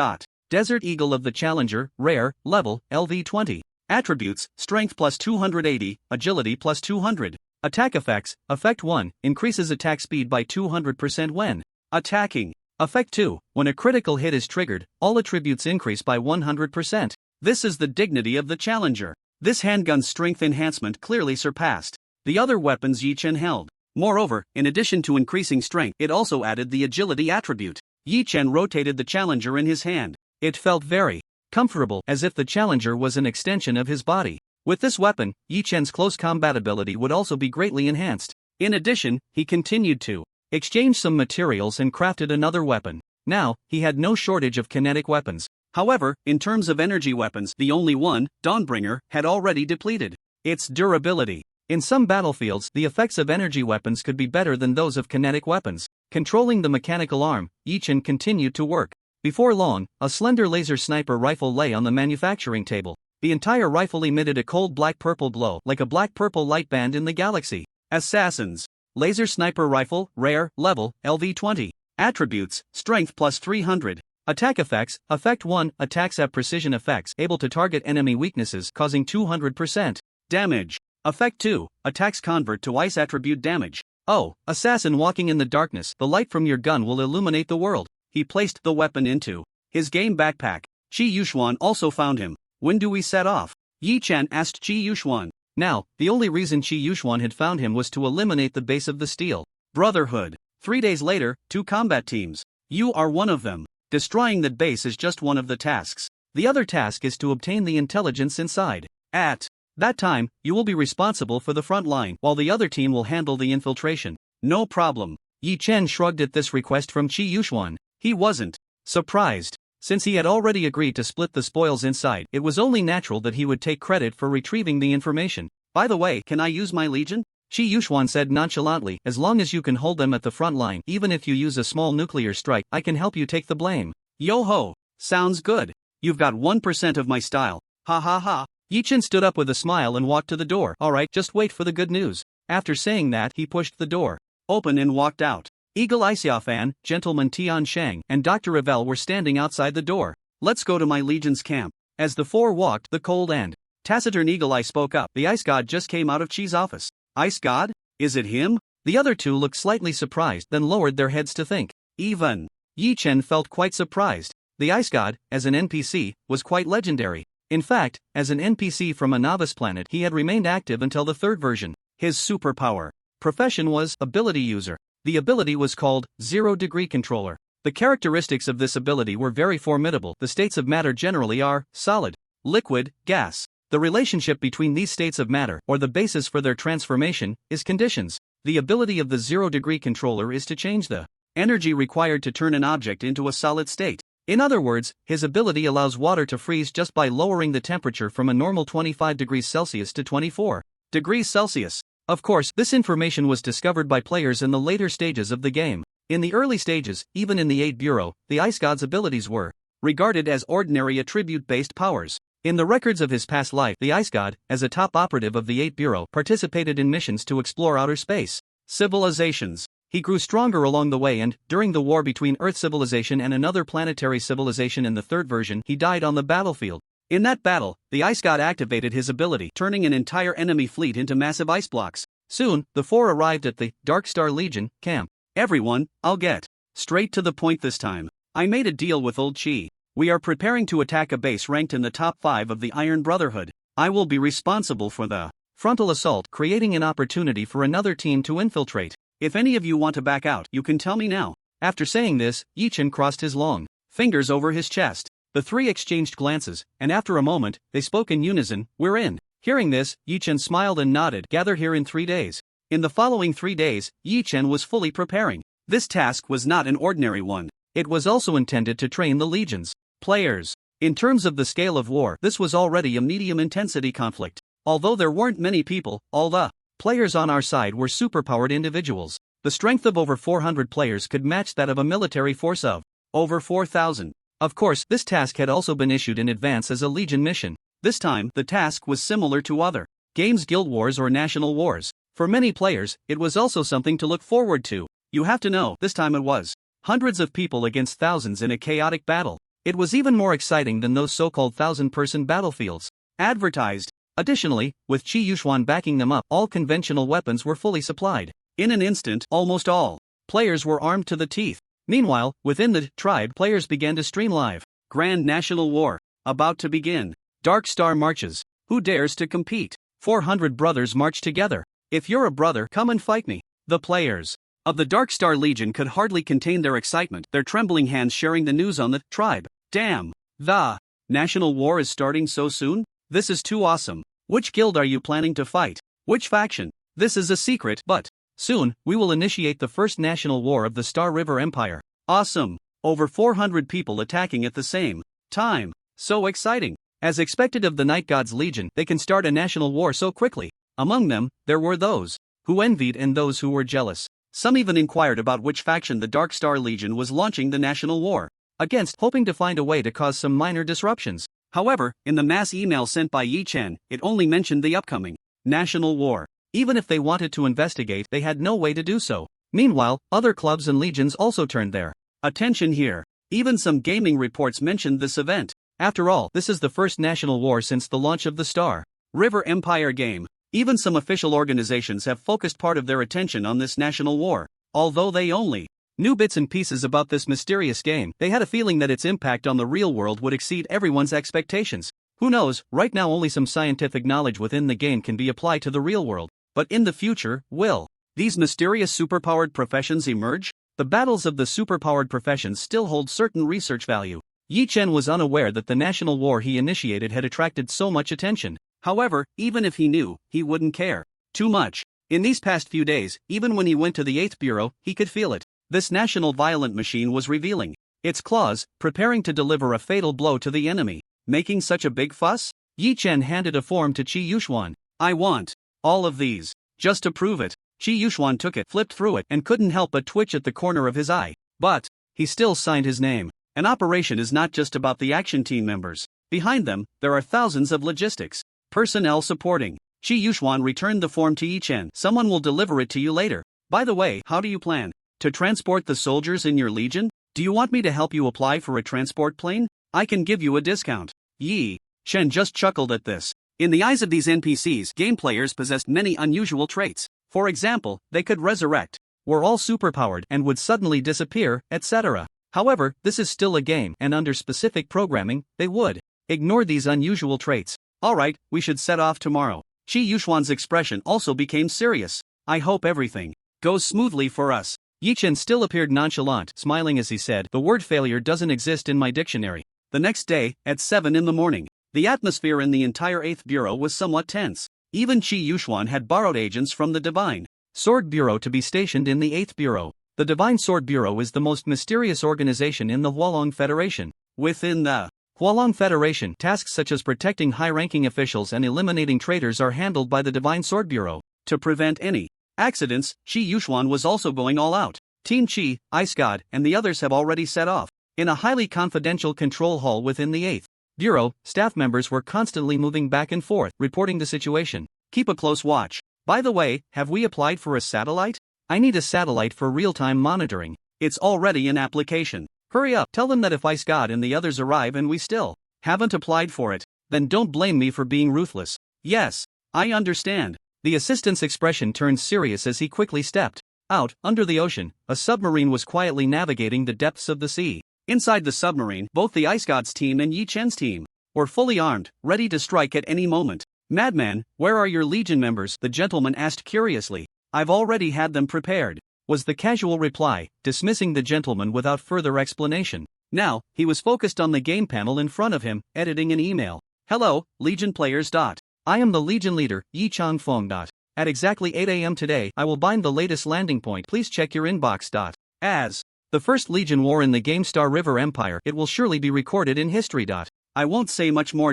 Desert Eagle of the Challenger, rare, level, LV20. Attributes, strength plus 280, agility plus 200. Attack effects, effect 1, increases attack speed by 200% when attacking. Effect 2, when a critical hit is triggered, all attributes increase by 100%. This is the dignity of the Challenger. This handgun's strength enhancement clearly surpassed the other weapons Yi Chen held. Moreover, in addition to increasing strength, it also added the agility attribute. Yi Chen rotated the Challenger in his hand. It felt very comfortable, as if the Challenger was an extension of his body. With this weapon, Yi Chen's close combat ability would also be greatly enhanced. In addition, he continued to exchanged some materials and crafted another weapon. Now, he had no shortage of kinetic weapons. However, in terms of energy weapons, the only one, Dawnbringer, had already depleted its durability. In some battlefields, the effects of energy weapons could be better than those of kinetic weapons. Controlling the mechanical arm, Yi-Chen continued to work. Before long, a slender laser sniper rifle lay on the manufacturing table. The entire rifle emitted a cold black-purple glow, like a black-purple light band in the galaxy. Assassins. Laser sniper rifle, rare, level, LV20. Attributes, strength plus 300. Attack effects, effect 1, attacks have precision effects, able to target enemy weaknesses, causing 200% damage. Effect 2, attacks convert to ice attribute damage. Oh, assassin walking in the darkness, the light from your gun will illuminate the world. He placed the weapon into his game backpack. Qi Yuxuan also found him. When do we set off? Yi-Chen asked Qi Yuxuan. Now, the only reason Qi Yuxuan had found him was to eliminate the base of the Steel Brotherhood. 3 days later, 2 combat teams. You are one of them. Destroying that base is just one of the tasks. The other task is to obtain the intelligence inside. At that time, you will be responsible for the front line, while the other team will handle the infiltration. No problem. Yi-Chen shrugged at this request from Qi Yuxuan. He wasn't surprised. Since he had already agreed to split the spoils inside, it was only natural that he would take credit for retrieving the information. By the way, can I use my legion? Qi Yuxuan said nonchalantly, as long as you can hold them at the front line, even if you use a small nuclear strike, I can help you take the blame. Yo-ho! Sounds good. You've got 1% of my style. Ha ha ha. Yi-Chen stood up with a smile and walked to the door. Alright, just wait for the good news. After saying that, he pushed the door open and walked out. Eagle Eye Xiaofan, Gentleman Tian Shang, and Dr. Ravel were standing outside the door. Let's go to my legion's camp. As the four walked, the cold and taciturn Eagle Eye spoke up. The ice god just came out of Qi's office. Ice god? Is it him? The other two looked slightly surprised, then lowered their heads to think. Even Yi-Chen felt quite surprised. The ice god, as an NPC, was quite legendary. In fact, as an NPC from a novice planet, he had remained active until the third version. His superpower profession was ability user. The ability was called Zero-Degree Controller. The characteristics of this ability were very formidable. The states of matter generally are solid, liquid, gas. The relationship between these states of matter, or the basis for their transformation, is conditions. The ability of the Zero-Degree Controller is to change the energy required to turn an object into a solid state. In other words, his ability allows water to freeze just by lowering the temperature from a normal 25 degrees Celsius to 24 degrees Celsius. Of course, this information was discovered by players in the later stages of the game. In the early stages, even in the 8 Bureau, the Ice God's abilities were regarded as ordinary attribute-based powers. In the records of his past life, the Ice God, as a top operative of the 8 Bureau, participated in missions to explore outer space civilizations. He grew stronger along the way and, during the war between Earth civilization and another planetary civilization in the third version, he died on the battlefield. In that battle, the Ice God activated his ability, turning an entire enemy fleet into massive ice blocks. Soon, the four arrived at the Dark Star Legion camp. Everyone, I'll get straight to the point this time. I made a deal with old Qi. We are preparing to attack a base ranked in the top 5 of the Iron Brotherhood. I will be responsible for the frontal assault, creating an opportunity for another team to infiltrate. If any of you want to back out, you can tell me now. After saying this, Yi-Chen crossed his long fingers over his chest. The three exchanged glances, and after a moment, they spoke in unison, "We're in." Hearing this, Yi-Chen smiled and nodded. Gather here in 3 days. In the following 3 days, Yi-Chen was fully preparing. This task was not an ordinary one. It was also intended to train the legions players. In terms of the scale of war, this was already a medium-intensity conflict. Although there weren't many people, all the players on our side were superpowered individuals. The strength of over 400 players could match that of a military force of over 4,000. Of course, this task had also been issued in advance as a Legion mission. This time, the task was similar to other games, guild wars or national wars. For many players, it was also something to look forward to. You have to know, this time it was hundreds of people against thousands in a chaotic battle. It was even more exciting than those so-called 1,000-person battlefields advertised. Additionally, with Qi Yuxuan backing them up, all conventional weapons were fully supplied. In an instant, almost all players were armed to the teeth. Meanwhile, within the tribe, players began to stream live. Grand National War about to begin. Dark Star marches. Who dares to compete? 400 brothers march together. If you're a brother, come and fight me. The players of the Dark Star Legion could hardly contain their excitement, their trembling hands sharing the news on the tribe. Damn! The National War is starting so soon? This is too awesome. Which guild are you planning to fight? Which faction? This is a secret, but Soon, we will initiate the first national war of the Star River Empire. Awesome! Over 400 people attacking at the same time. So exciting! As expected of the Night God's Legion, they can start a national war so quickly. Among them, there were those who envied and those who were jealous. Some even inquired about which faction the Dark Star Legion was launching the national war against, hoping to find a way to cause some minor disruptions. However, in the mass email sent by Yi Chen, it only mentioned the upcoming national war. Even if they wanted to investigate, they had no way to do so. Meanwhile, other clubs and legions also turned their attention here. Even some gaming reports mentioned this event. After all, this is the first national war since the launch of the Star River Empire game. Even some official organizations have focused part of their attention on this national war. Although they only knew bits and pieces about this mysterious game, they had a feeling that its impact on the real world would exceed everyone's expectations. Who knows, right now only some scientific knowledge within the game can be applied to the real world. But in the future, will these mysterious superpowered professions emerge? The battles of the superpowered professions still hold certain research value. Yi Chen was unaware that the national war he initiated had attracted so much attention. However, even if he knew, he wouldn't care too much. In these past few days, even when he went to the 8th Bureau, he could feel it. This national violent machine was revealing its claws, preparing to deliver a fatal blow to the enemy. Making such a big fuss? Yi Chen handed a form to Qi Yuxuan. I want all of these. Just to prove it. Qi Yuxuan took it, flipped through it, and couldn't help but twitch at the corner of his eye. But he still signed his name. An operation is not just about the action team members. Behind them, there are thousands of logistics personnel supporting. Qi Yuxuan returned the form to Yi Chen. Someone will deliver it to you later. By the way, how do you plan to transport the soldiers in your legion? Do you want me to help you apply for a transport plane? I can give you a discount. Yi Chen just chuckled at this. In the eyes of these NPCs, game players possessed many unusual traits. For example, they could resurrect, were all superpowered and would suddenly disappear, etc. However, this is still a game, and under specific programming, they would ignore these unusual traits. Alright, we should set off tomorrow. Qi Yuxuan's expression also became serious. I hope everything goes smoothly for us. Yi Chen still appeared nonchalant, smiling as he said, the word failure doesn't exist in my dictionary. The next day, at 7 in the morning, the atmosphere in the entire 8th Bureau was somewhat tense. Even Qi Yuxuan had borrowed agents from the Divine Sword Bureau to be stationed in the 8th Bureau. The Divine Sword Bureau is the most mysterious organization in the Hualong Federation. Within the Hualong Federation, tasks such as protecting high-ranking officials and eliminating traitors are handled by the Divine Sword Bureau. To prevent any accidents, Qi Yuxuan was also going all out. Team Qi, Ice God, and the others have already set off. In a highly confidential control hall within the 8th Bureau, staff members were constantly moving back and forth, reporting the situation. Keep a close watch. By the way, have we applied for a satellite? I need a satellite for real-time monitoring. It's already in application. Hurry up, tell them that if Ice God and the others arrive and we still haven't applied for it, then don't blame me for being ruthless. Yes, I understand. The assistant's expression turned serious as he quickly stepped out. Under the ocean, a submarine was quietly navigating the depths of the sea. Inside the submarine, both the Ice God's team and Yi Chen's team were fully armed, ready to strike at any moment. Madman, where are your legion members? The gentleman asked curiously. I've already had them prepared, was the casual reply, dismissing the gentleman without further explanation. Now, he was focused on the game panel in front of him, editing an email. Hello, Legion players. I am the Legion leader, Yi Changfeng. At exactly 8 a.m. today, I will bind the latest landing point. Please check your inbox. As the first Legion war in the game Star River Empire, it will surely be recorded in history. I won't say much more.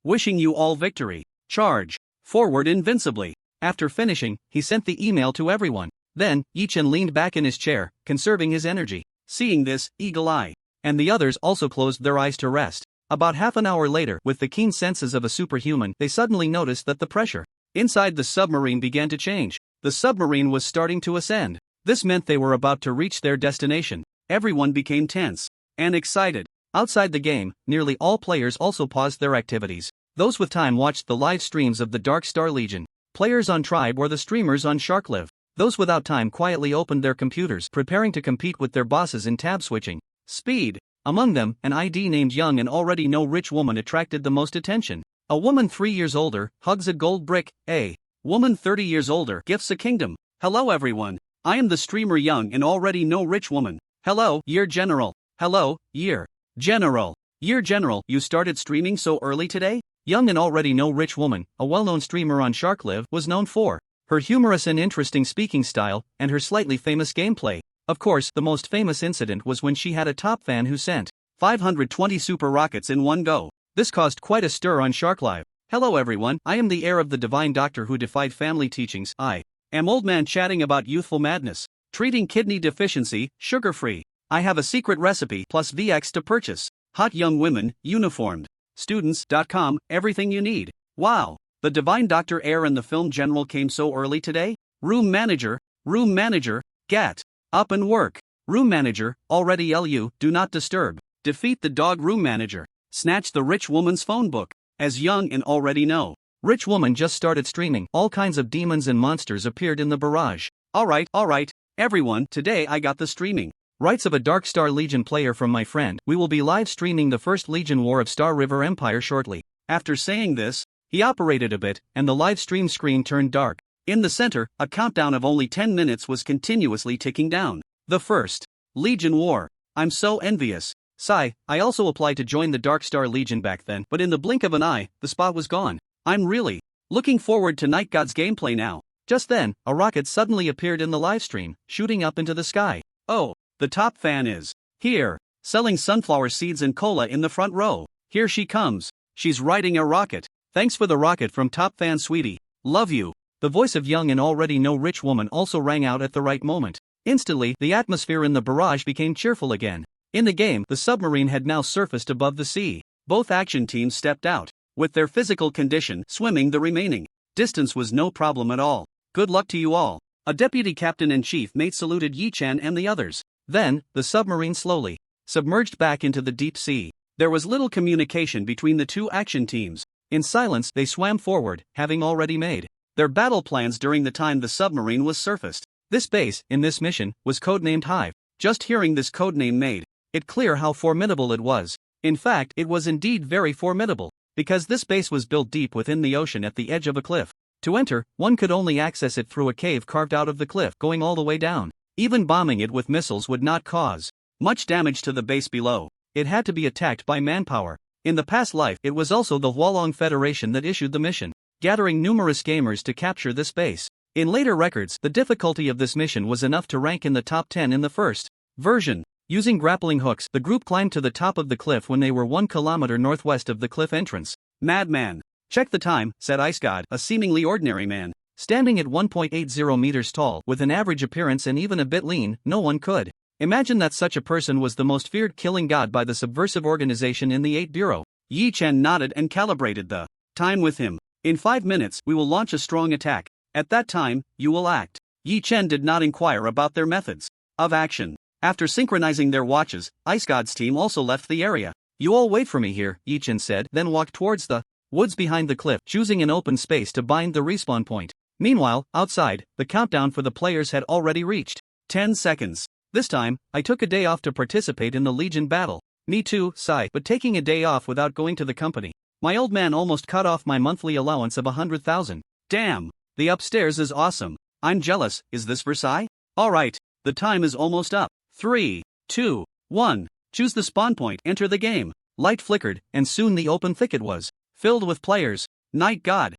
Wishing you all victory. Charge forward invincibly. After finishing, he sent the email to everyone. Then, Yi Chen leaned back in his chair, conserving his energy. Seeing this, Eagle Eye and the others also closed their eyes to rest. About half an hour later, with the keen senses of a superhuman, they suddenly noticed that the pressure inside the submarine began to change. The submarine was starting to ascend. This meant they were about to reach their destination. Everyone became tense and excited. Outside the game, nearly all players also paused their activities. Those with time watched the live streams of the Dark Star Legion. Players on Tribe or the streamers on SharkLive. Those without time quietly opened their computers, preparing to compete with their bosses in tab switching speed. Among them, an ID named Young and already no rich woman attracted the most attention. A woman 3 years older hugs a gold brick. A woman 30 years older gifts a kingdom. Hello everyone. I am the streamer Young and already no rich woman. Hello, Year General. Hello, Year General. Year General, you started streaming so early today? Young and already no rich woman, a well-known streamer on SharkLive, was known for her humorous and interesting speaking style, and her slightly famous gameplay. Of course, the most famous incident was when she had a top fan who sent 520 super rockets in one go. This caused quite a stir on Shark Live. Hello everyone, I am the heir of the divine doctor who defied family teachings. I am old man chatting about youthful madness, treating kidney deficiency, sugar-free. I have a secret recipe plus VX to purchase. Hot young women, uniformed. Students.com, everything you need. Wow, the divine doctor heir and the film general came so early today? Room manager, get up and work. Room manager, already LU, do not disturb. Defeat the dog room manager. Snatch the rich woman's phone book. As young and already know. Rich woman just started streaming. All kinds of demons and monsters appeared in the barrage. Alright, everyone, today I got the streaming rights of a Dark Star Legion player from my friend. We will be live streaming the first Legion War of Star River Empire shortly. After saying this, he operated a bit, and the live stream screen turned dark. In the center, a countdown of only 10 minutes was continuously ticking down. The first Legion War. I'm so envious. Sigh, I also applied to join the Dark Star Legion back then, but in the blink of an eye, the spot was gone. I'm really looking forward to Night God's gameplay now. Just then, a rocket suddenly appeared in the livestream, shooting up into the sky. Oh, the top fan is here, selling sunflower seeds and cola in the front row. Here she comes. She's riding a rocket. Thanks for the rocket from top fan sweetie. Love you. The voice of young and already no rich woman also rang out at the right moment. Instantly, the atmosphere in the barrage became cheerful again. In the game, the submarine had now surfaced above the sea. Both action teams stepped out. With their physical condition, swimming the remaining distance was no problem at all. Good luck to you all. A deputy captain-in-chief mate saluted Yi-chan and the others. Then, the submarine slowly submerged back into the deep sea. There was little communication between the two action teams. In silence, they swam forward, having already made their battle plans during the time the submarine was surfaced. This base, in this mission, was codenamed Hive. Just hearing this codename made it clear how formidable it was. In fact, it was indeed very formidable, because this base was built deep within the ocean at the edge of a cliff. To enter, one could only access it through a cave carved out of the cliff, going all the way down. Even bombing it with missiles would not cause much damage to the base below. It had to be attacked by manpower. In the past life, it was also the Hualong Federation that issued the mission, gathering numerous gamers to capture this base. In later records, the difficulty of this mission was enough to rank in the top 10 in the first version. Using grappling hooks, the group climbed to the top of the cliff when they were 1 kilometer northwest of the cliff entrance. Madman. Check the time, said Ice God, a seemingly ordinary man. Standing at 1.80 meters tall, with an average appearance and even a bit lean, no one could imagine that such a person was the most feared killing god by the subversive organization in the 8 Bureau. Yi-chan nodded and calibrated the time with him. In 5 minutes, we will launch a strong attack. At that time, you will act. Yi-chan did not inquire about their methods of action. After synchronizing their watches, Ice God's team also left the area. You all wait for me here, Yi-chan said, then walked towards the woods behind the cliff, choosing an open space to bind the respawn point. Meanwhile, outside, the countdown for the players had already reached 10 seconds. This time, I took a day off to participate in the Legion battle. Me too, sigh, but taking a day off without going to the company. My old man almost cut off my monthly allowance of 100,000. Damn, the upstairs is awesome. I'm jealous. Is this Versailles? Alright, the time is almost up. 3, 2, 1. Choose the spawn point, enter the game. Light flickered, and soon the open thicket was filled with players. Night God,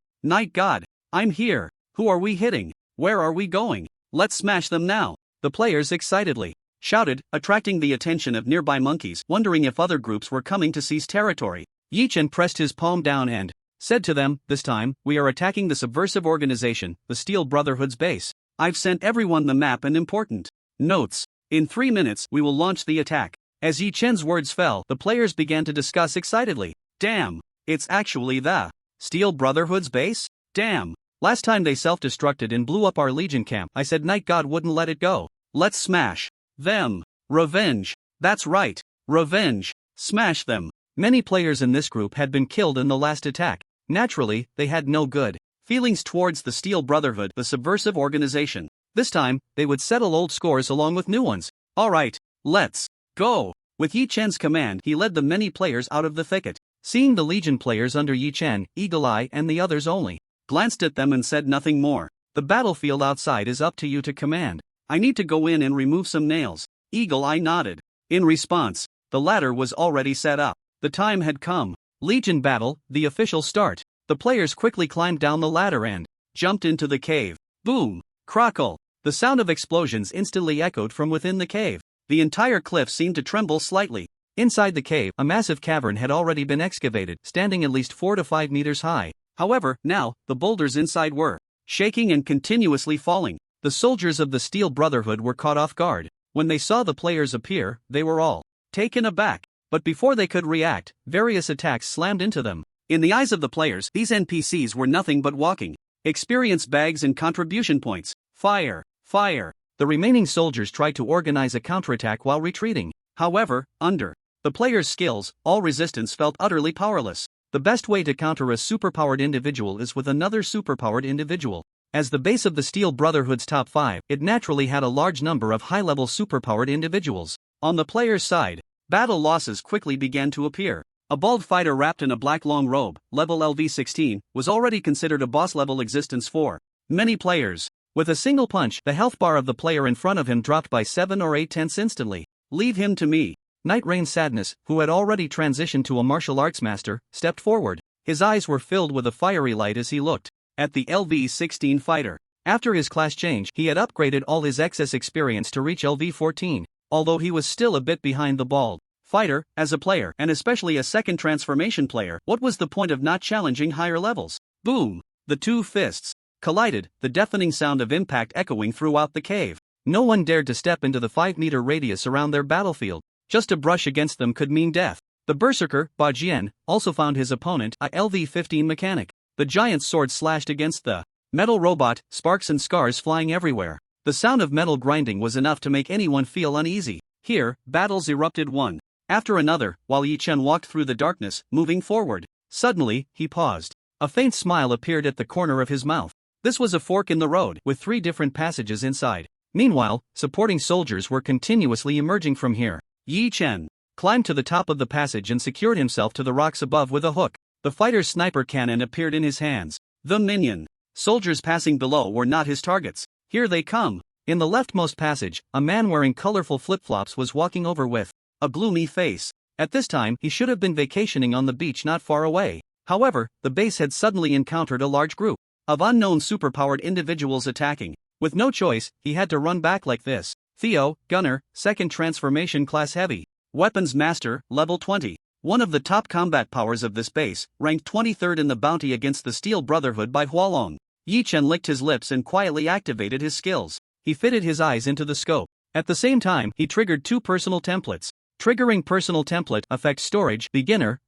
I'm here. Who are we hitting? Where are we going? Let's smash them now. The players excitedly shouted, attracting the attention of nearby monkeys, wondering if other groups were coming to seize territory. Yi-chan pressed his palm down and said to them, this time, we are attacking the subversive organization, the Steel Brotherhood's base. I've sent everyone the map and important notes. In 3 minutes, we will launch the attack. As Yi-chan's words fell, the players began to discuss excitedly. Damn, it's actually the Steel Brotherhood's base? Damn. Last time they self-destructed and blew up our Legion camp, I said Night God wouldn't let it go. Let's smash them. Revenge. That's right. Revenge. Smash them. Many players in this group had been killed in the last attack. Naturally, they had no good feelings towards the Steel Brotherhood, the subversive organization. This time, they would settle old scores along with new ones. Alright, let's go. With Yi-chan's command, he led the many players out of the thicket. Seeing the Legion players under Yi-chan, Eagle Eye and the others only glanced at them and said nothing more. The battlefield outside is up to you to command. I need to go in and remove some nails. Eagle Eye nodded. In response, the ladder was already set up. The time had come. Legion battle, the official start. The players quickly climbed down the ladder and jumped into the cave. Boom! Crackle! The sound of explosions instantly echoed from within the cave. The entire cliff seemed to tremble slightly. Inside the cave, a massive cavern had already been excavated, standing at least 4 to 5 meters high. However, now, the boulders inside were shaking and continuously falling. The soldiers of the Steel Brotherhood were caught off guard. When they saw the players appear, they were all taken aback. But before they could react, various attacks slammed into them. In the eyes of the players, these NPCs were nothing but walking experience bags and contribution points. Fire! Fire! The remaining soldiers tried to organize a counterattack while retreating. However, under the players' skills, all resistance felt utterly powerless. The best way to counter a superpowered individual is with another superpowered individual. As the base of the Steel Brotherhood's top 5, it naturally had a large number of high-level superpowered individuals. On the players' side, battle losses quickly began to appear. A bald fighter wrapped in a black long robe, level LV-16, was already considered a boss-level existence for many players. With a single punch, the health bar of the player in front of him dropped by 7 or 8 tenths instantly. Leave him to me. Night Rain Sadness, who had already transitioned to a martial arts master, stepped forward. His eyes were filled with a fiery light as he looked at the LV-16 fighter. After his class change, he had upgraded all his excess experience to reach LV-14, although he was still a bit behind the bald fighter. As a player, and especially a second transformation player, what was the point of not challenging higher levels? Boom! The two fists collided, the deafening sound of impact echoing throughout the cave. No one dared to step into the 5-meter radius around their battlefield. Just a brush against them could mean death. The berserker, Ba Jian, also found his opponent, a LV-15 mechanic. The giant's sword slashed against the metal robot, sparks and scars flying everywhere. The sound of metal grinding was enough to make anyone feel uneasy. Here, battles erupted one after another, while Yi Chen walked through the darkness, moving forward. Suddenly, he paused. A faint smile appeared at the corner of his mouth. This was a fork in the road, with 3 different passages inside. Meanwhile, supporting soldiers were continuously emerging from here. Yi Chen climbed to the top of the passage and secured himself to the rocks above with a hook. The fighter's sniper cannon appeared in his hands. The minion soldiers passing below were not his targets. Here they come. In the leftmost passage, a man wearing colorful flip-flops was walking over with a gloomy face. At this time, he should have been vacationing on the beach not far away. However, the base had suddenly encountered a large group of unknown superpowered individuals attacking. With no choice, he had to run back like this. Theo, Gunner, 2nd Transformation Class Heavy. Weapons Master, Level 20. One of the top combat powers of this base, ranked 23rd in the bounty against the Steel Brotherhood by Hualong. Yi Chen licked his lips and quietly activated his skills. He fitted his eyes into the scope. At the same time, he triggered 2 personal templates. Triggering Personal Template, Effect Storage, Beginner,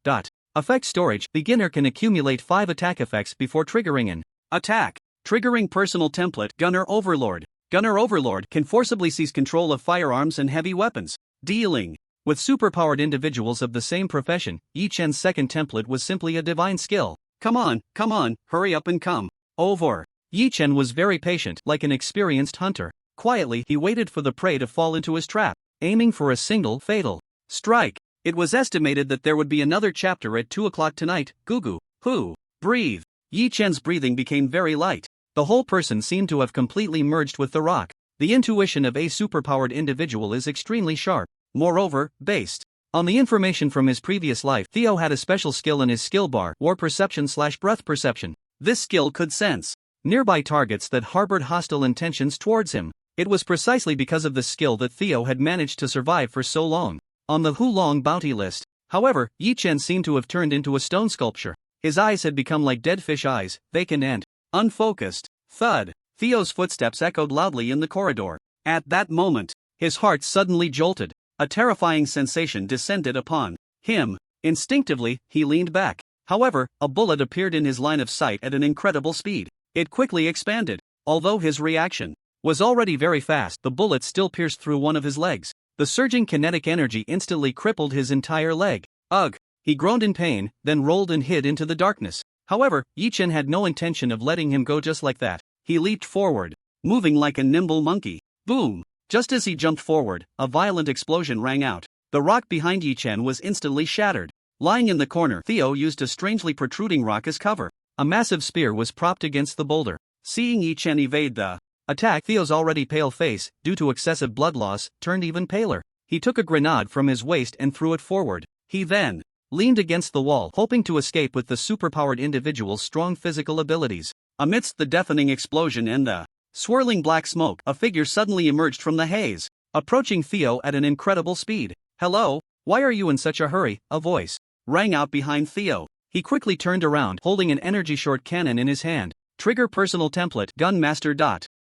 Effect Storage, Beginner can accumulate 5 attack effects before triggering an attack. Triggering Personal Template, Gunner Overlord. Gunner Overlord can forcibly seize control of firearms and heavy weapons. Dealing with superpowered individuals of the same profession, Yi Chen's second template was simply a divine skill. Come on, hurry up and come over. Yi Chen was very patient, like an experienced hunter. Quietly, he waited for the prey to fall into his trap, aiming for a single, fatal strike. It was estimated that there would be another chapter at 2 o'clock tonight. Gugu, who? Breathe. Yi Chen's breathing became very light. The whole person seemed to have completely merged with the rock. The intuition of a superpowered individual is extremely sharp. Moreover, based on the information from his previous life, Theo had a special skill in his skill bar, War Perception/Breath Perception. This skill could sense nearby targets that harbored hostile intentions towards him. It was precisely because of this skill that Theo had managed to survive for so long on the Hulong bounty list. However, Yi Chen seemed to have turned into a stone sculpture. His eyes had become like dead fish eyes, vacant and unfocused. Thud. Theo's footsteps echoed loudly in the corridor. At that moment, his heart suddenly jolted. A terrifying sensation descended upon him. Instinctively, he leaned back. However, a bullet appeared in his line of sight at an incredible speed. It quickly expanded. Although his reaction was already very fast, the bullet still pierced through one of his legs. The surging kinetic energy instantly crippled his entire leg. Ugh! He groaned in pain, then rolled and hid into the darkness. However, Yi Chen had no intention of letting him go just like that. He leaped forward, moving like a nimble monkey. Boom! Just as he jumped forward, a violent explosion rang out. The rock behind Yi Chen was instantly shattered. Lying in the corner, Theo used a strangely protruding rock as cover. A massive spear was propped against the boulder. Seeing Yi Chen evade the attack, Theo's already pale face, due to excessive blood loss, turned even paler. He took a grenade from his waist and threw it forward. He then leaned against the wall, hoping to escape with the superpowered individual's strong physical abilities. Amidst the deafening explosion and the Swirling black smoke, a figure suddenly emerged from the haze, approaching Theo at an incredible speed. "Hello? Why are you in such a hurry?" a voice rang out behind Theo. He quickly turned around, holding an energy short cannon in his hand. Trigger personal template, Gun Master.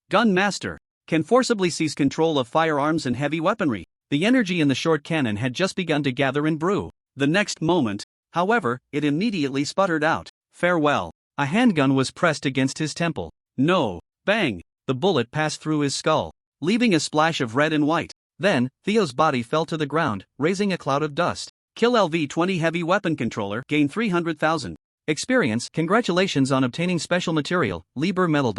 Gun Master can forcibly seize control of firearms and heavy weaponry. The energy in the short cannon had just begun to gather and brew. The next moment, however, it immediately sputtered out. "Farewell." A handgun was pressed against his temple. No! Bang! The bullet passed through his skull, leaving a splash of red and white. Then, Theo's body fell to the ground, raising a cloud of dust. Kill LV-20 Heavy Weapon Controller, gain 300,000 experience. Congratulations on obtaining special material, Liber Metal.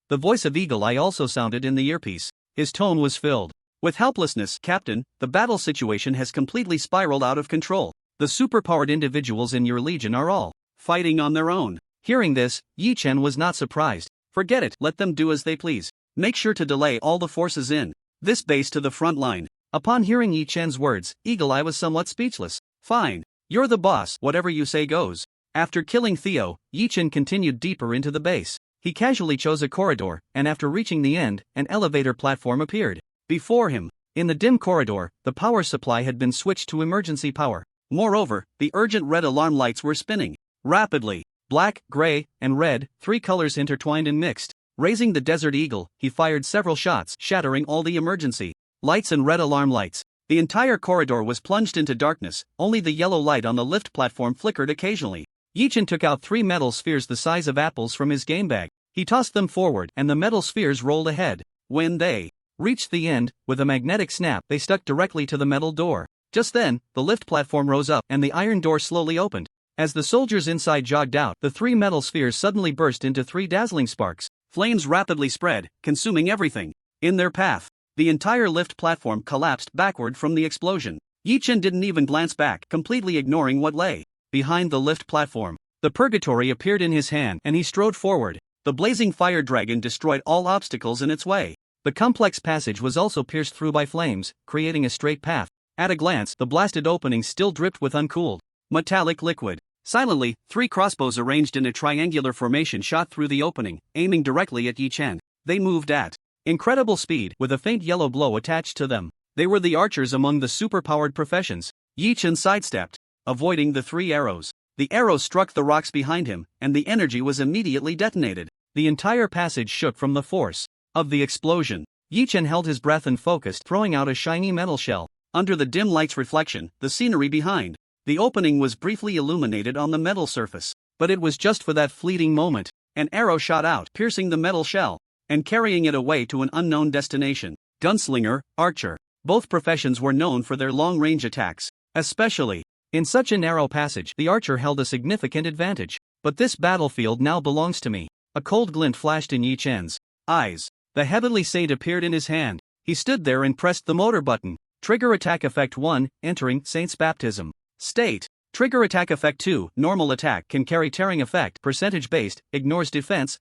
The voice of Eagle Eye also sounded in the earpiece. His tone was filled with helplessness. "Captain, the battle situation has completely spiraled out of control. The superpowered individuals in your legion are all fighting on their own." Hearing this, Yi Chen was not surprised. "Forget it, let them do as they please. Make sure to delay all the forces in this base to the front line." Upon hearing Yi Chen's words, Eagle Eye was somewhat speechless. "Fine. You're the boss, whatever you say goes." After killing Theo, Yi Chen continued deeper into the base. He casually chose a corridor, and after reaching the end, an elevator platform appeared before him. In the dim corridor, the power supply had been switched to emergency power. Moreover, the urgent red alarm lights were spinning rapidly. Black, gray, and red, three colors intertwined and mixed. Raising the Desert Eagle, he fired several shots, shattering all the emergency lights and red alarm lights. The entire corridor was plunged into darkness, only the yellow light on the lift platform flickered occasionally. Yi Chen took out 3 metal spheres the size of apples from his game bag. He tossed them forward, and the metal spheres rolled ahead. When they reached the end, with a magnetic snap, they stuck directly to the metal door. Just then, the lift platform rose up, and the iron door slowly opened. As the soldiers inside jogged out, the 3 metal spheres suddenly burst into 3 dazzling sparks. Flames rapidly spread, consuming everything in their path. The entire lift platform collapsed backward from the explosion. Yi Chen didn't even glance back, completely ignoring what lay behind the lift platform. The purgatory appeared in his hand, and he strode forward. The blazing fire dragon destroyed all obstacles in its way. The complex passage was also pierced through by flames, creating a straight path. At a glance, the blasted opening still dripped with uncooled metallic liquid. Silently, 3 crossbows arranged in a triangular formation shot through the opening, aiming directly at Yi Chen. They moved at incredible speed, with a faint yellow glow attached to them. They were the archers among the superpowered professions. Yi Chen sidestepped, avoiding the 3 arrows. The arrows struck the rocks behind him, and the energy was immediately detonated. The entire passage shook from the force of the explosion. Yi Chen held his breath and focused, throwing out a shiny metal shell. Under the dim light's reflection, the scenery behind the opening was briefly illuminated on the metal surface. But it was just for that fleeting moment. An arrow shot out, piercing the metal shell and carrying it away to an unknown destination. Gunslinger, archer. Both professions were known for their long-range attacks. Especially in such a narrow passage, the archer held a significant advantage. But this battlefield now belongs to me. A cold glint flashed in Yi Chen's eyes. The heavenly saint appeared in his hand. He stood there and pressed the motor button. Trigger attack effect 1, entering Saint's baptism. State. Trigger attack effect 2, normal attack can carry tearing effect, percentage based, ignores defense.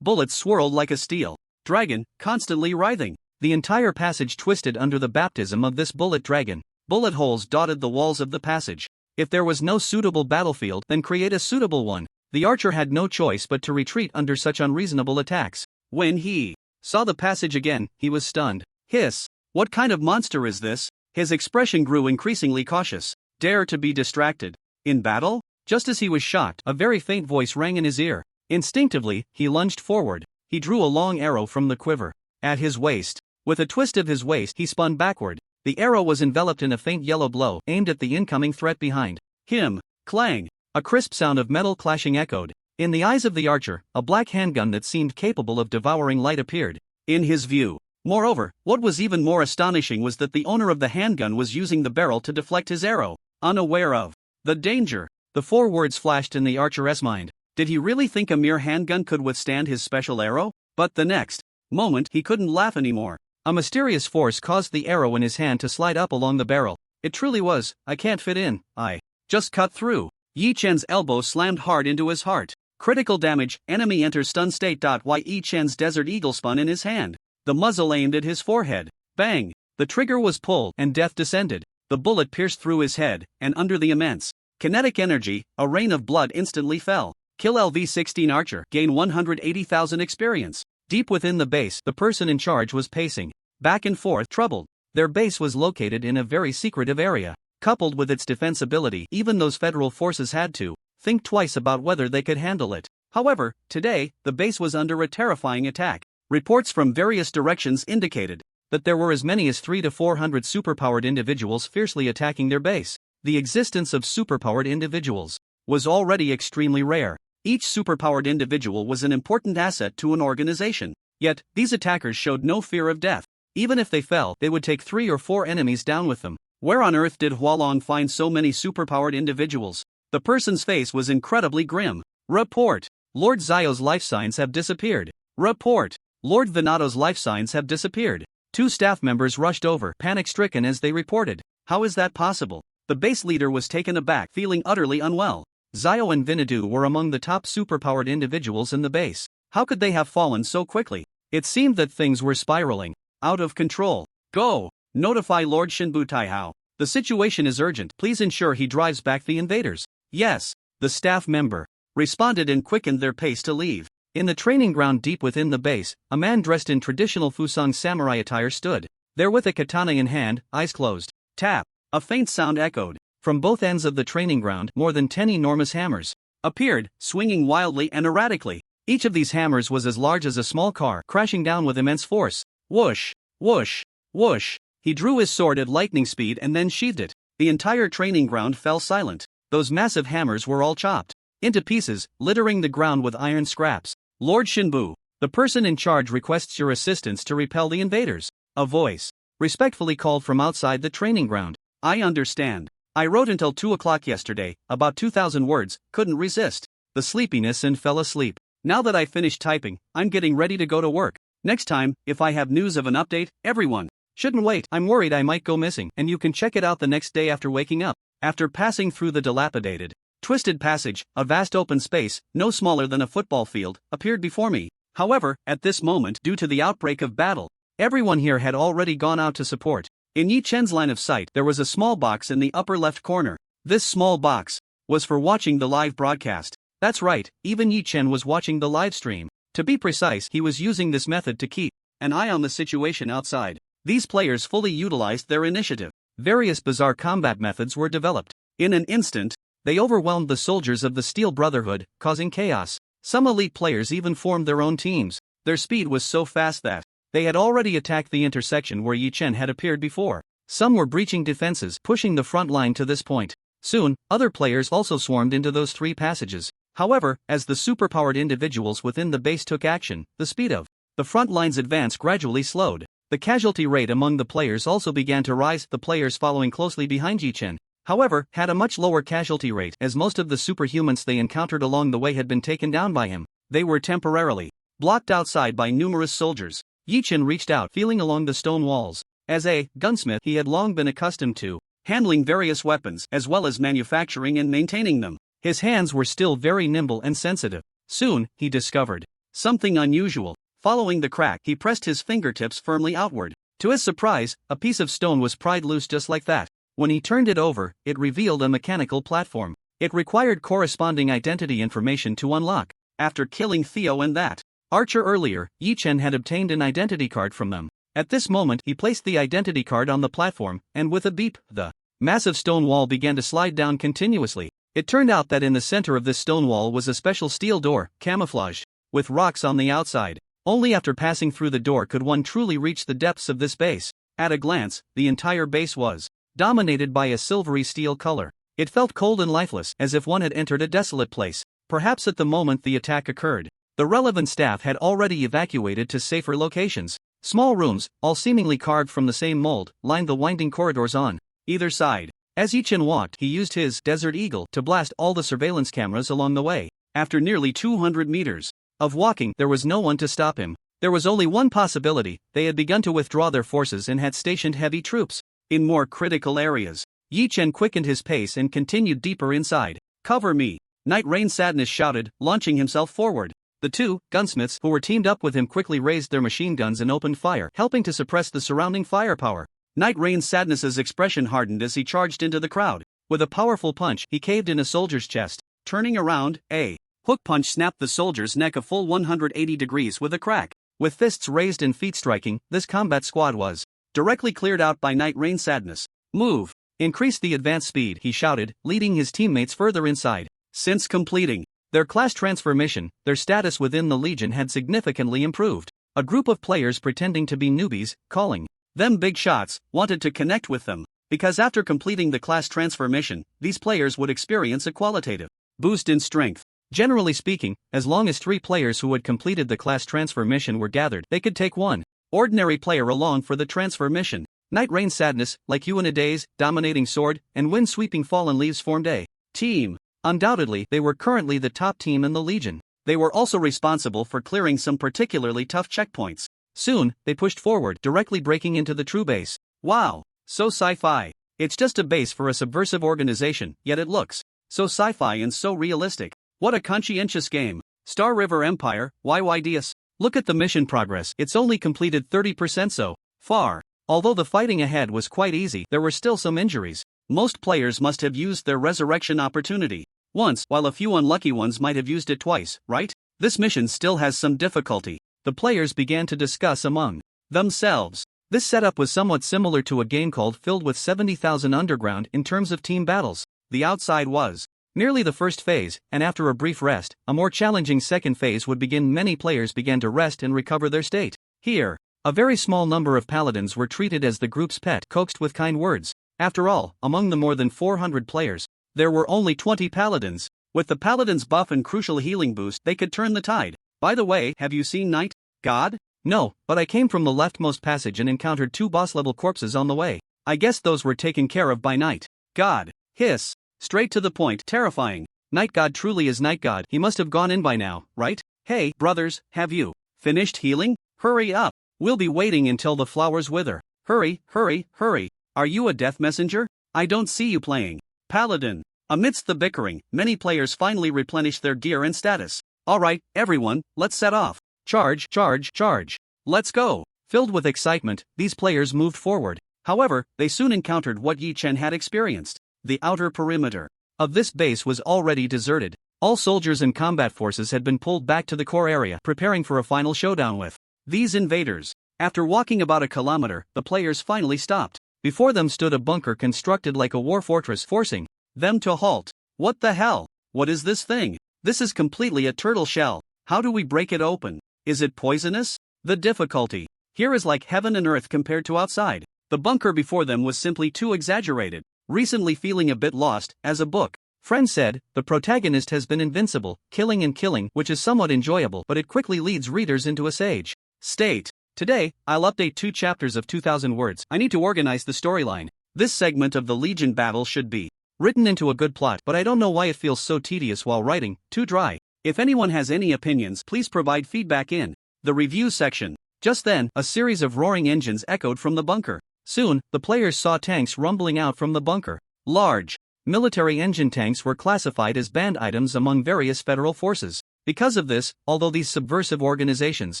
Bullets swirled like a steel dragon, constantly writhing. The entire passage twisted under the baptism of this bullet dragon. Bullet holes dotted the walls of the passage. If there was no suitable battlefield, then create a suitable one. The archer had no choice but to retreat under such unreasonable attacks. When he saw the passage again, he was stunned. Hiss! What kind of monster is this? His expression grew increasingly cautious. Dare to be distracted in battle? Just as he was shocked, a very faint voice rang in his ear. Instinctively, he lunged forward. He drew a long arrow from the quiver at his waist. With a twist of his waist, he spun backward. The arrow was enveloped in a faint yellow glow, aimed at the incoming threat behind him. Clang! A crisp sound of metal clashing echoed. In the eyes of the archer, a black handgun that seemed capable of devouring light appeared in his view. Moreover, what was even more astonishing was that the owner of the handgun was using the barrel to deflect his arrow, unaware of the danger. The 4 words flashed in the archer's mind. Did he really think a mere handgun could withstand his special arrow? But the next moment, he couldn't laugh anymore. A mysterious force caused the arrow in his hand to slide up along the barrel. It truly was. I can't fit in. I just cut through. Yi Chen's elbow slammed hard into his heart. Critical damage, enemy enters stun state. Yi Chen's Desert Eagle spun in his hand. The muzzle aimed at his forehead. Bang! The trigger was pulled, and death descended. The bullet pierced through his head, and under the immense kinetic energy, a rain of blood instantly fell. Kill LV-16 Archer, gain 180,000 experience. Deep within the base, the person in charge was pacing back and forth, troubled. Their base was located in a very secretive area. Coupled with its defensibility, even those federal forces had to think twice about whether they could handle it. However, today, the base was under a terrifying attack. Reports from various directions indicated that there were as many as 300 to 400 superpowered individuals fiercely attacking their base. The existence of superpowered individuals was already extremely rare. Each superpowered individual was an important asset to an organization. Yet, these attackers showed no fear of death. Even if they fell, they would take 3 or 4 enemies down with them. Where on earth did Hualong find so many superpowered individuals? The person's face was incredibly grim. Report. Lord Zio's life signs have disappeared. Report. Lord Venato's life signs have disappeared. 2 staff members rushed over, panic-stricken as they reported. How is that possible? The base leader was taken aback, feeling utterly unwell. Zio and Vinadu were among the top superpowered individuals in the base. How could they have fallen so quickly? It seemed that things were spiraling out of control. Go! Notify Lord Shinbu Taihao. The situation is urgent. Please ensure he drives back the invaders. Yes, the staff member responded and quickened their pace to leave. In the training ground deep within the base, a man dressed in traditional Fusang samurai attire stood there with a katana in hand, eyes closed. Tap! A faint sound echoed. From both ends of the training ground, more than 10 enormous hammers appeared, swinging wildly and erratically. Each of these hammers was as large as a small car, crashing down with immense force. Whoosh! Whoosh! Whoosh! He drew his sword at lightning speed and then sheathed it. The entire training ground fell silent. Those massive hammers were all chopped into pieces, littering the ground with iron scraps. Lord Shinbu, the person in charge requests your assistance to repel the invaders. A voice respectfully called from outside the training ground. I understand. I wrote until 2 o'clock yesterday, about 2,000 words, couldn't resist the sleepiness and fell asleep. Now that I finished typing, I'm getting ready to go to work. Next time, if I have news of an update, everyone shouldn't wait. I'm worried I might go missing, and you can check it out the next day after waking up. After passing through the dilapidated, twisted passage, a vast open space, no smaller than a football field, appeared before me. However, at this moment, due to the outbreak of battle, everyone here had already gone out to support. In Yi Chen's line of sight, there was a small box in the upper left corner. This small box was for watching the live broadcast. That's right, even Yi Chen was watching the live stream. To be precise, he was using this method to keep an eye on the situation outside. These players fully utilized their initiative. Various bizarre combat methods were developed. In an instant, they overwhelmed the soldiers of the Steel Brotherhood, causing chaos. Some elite players even formed their own teams. Their speed was so fast that they had already attacked the intersection where Yi Chen had appeared before. Some were breaching defenses, pushing the front line to this point. Soon, other players also swarmed into those 3 passages. However, as the superpowered individuals within the base took action, the speed of the front line's advance gradually slowed. The casualty rate among the players also began to rise. The players following closely behind Yi Chen, however, had a much lower casualty rate as most of the superhumans they encountered along the way had been taken down by him. They were temporarily blocked outside by numerous soldiers. Yi Chen reached out, feeling along the stone walls. As a gunsmith, he had long been accustomed to handling various weapons as well as manufacturing and maintaining them. His hands were still very nimble and sensitive. Soon, he discovered something unusual. Following the crack, he pressed his fingertips firmly outward. To his surprise, a piece of stone was pried loose just like that. When he turned it over, it revealed a mechanical platform. It required corresponding identity information to unlock. After killing Theo and that archer earlier, Yi Chen had obtained an identity card from them. At this moment, he placed the identity card on the platform, and with a beep, the massive stone wall began to slide down continuously. It turned out that in the center of this stone wall was a special steel door, camouflaged with rocks on the outside. Only after passing through the door could one truly reach the depths of this base. At a glance, the entire base was dominated by a silvery steel color. It felt cold and lifeless, as if one had entered a desolate place. Perhaps at the moment the attack occurred, the relevant staff had already evacuated to safer locations. Small rooms, all seemingly carved from the same mold, lined the winding corridors on either side. As Yi Chen walked, he used his Desert Eagle to blast all the surveillance cameras along the way. After nearly 200 meters of walking, there was no one to stop him. There was only one possibility: they had begun to withdraw their forces and had stationed heavy troops in more critical areas. Yi Chen quickened his pace and continued deeper inside. Cover me! Night Rain Sadness shouted, launching himself forward. The 2 gunsmiths who were teamed up with him quickly raised their machine guns and opened fire, helping to suppress the surrounding firepower. Night Rain Sadness's expression hardened as he charged into the crowd. With a powerful punch, he caved in a soldier's chest. Turning around, a hook punch snapped the soldier's neck a full 180 degrees with a crack. With fists raised and feet striking, this combat squad was directly cleared out by Night Rain Sadness. Move! Increase the advance speed, he shouted, leading his teammates further inside. Since completing their class transformation, their status within the Legion had significantly improved. A group of players pretending to be newbies, calling them big shots, wanted to connect with them, because after completing the class transformation, these players would experience a qualitative boost in strength. Generally speaking, as long as 3 players who had completed the class transformation were gathered, they could take one ordinary player along for the transformation. Night Rain Sadness, like you in a daze, dominating sword, and wind sweeping fallen leaves formed a team. Undoubtedly, they were currently the top team in the Legion. They were also responsible for clearing some particularly tough checkpoints. Soon, they pushed forward, directly breaking into the true base. Wow, so sci-fi. It's just a base for a subversive organization, yet it looks so sci-fi and so realistic. What a conscientious game. Star River Empire, YYDS. Look at the mission progress, it's only completed 30% so far. Although the fighting ahead was quite easy, there were still some injuries. Most players must have used their resurrection opportunity once, while a few unlucky ones might have used it twice, right? This mission still has some difficulty. The players began to discuss among themselves. This setup was somewhat similar to a game called Filled with 70,000 Underground in terms of team battles. The outside was merely the first phase, and after a brief rest, a more challenging second phase would begin. Many players began to rest and recover their state. Here, a very small number of paladins were treated as the group's pet, coaxed with kind words. After all, among the more than 400 players, there were only 20 paladins. With the paladins' buff and crucial healing boost, they could turn the tide. By the way, have you seen Night God? No, but I came from the leftmost passage and encountered 2 boss-level corpses on the way. I guess those were taken care of by Night God. Hiss. Straight to the point, terrifying. Night God truly is Night God. He must have gone in by now, right? Hey, brothers, have you finished healing? Hurry up. We'll be waiting until the flowers wither. Hurry, hurry, hurry. Are you a death messenger? I don't see you playing Paladin. Amidst the bickering, many players finally replenished their gear and status. Alright, everyone, let's set off. Charge, charge, charge. Let's go. Filled with excitement, these players moved forward. However, they soon encountered what Yi Chen had experienced. The outer perimeter of this base was already deserted. All soldiers and combat forces had been pulled back to the core area, preparing for a final showdown with these invaders. After walking about a kilometer, the players finally stopped. Before them stood a bunker constructed like a war fortress, forcing them to halt. What the hell? What is this thing? This is completely a turtle shell. How do we break it open? Is it poisonous? The difficulty here is like heaven and earth compared to outside. The bunker before them was simply too exaggerated. Recently feeling a bit lost, as a book friend said, the protagonist has been invincible, killing and killing, which is somewhat enjoyable, but it quickly leads readers into a sage state. Today, I'll update 2 chapters of 2,000 words. I need to organize the storyline. This segment of the Legion battle should be written into a good plot, but I don't know why it feels so tedious while writing, too dry. If anyone has any opinions, please provide feedback in the review section. Just then, a series of roaring engines echoed from the bunker. Soon, the players saw tanks rumbling out from the bunker. Large military engine tanks were classified as banned items among various federal forces. Because of this, although these subversive organizations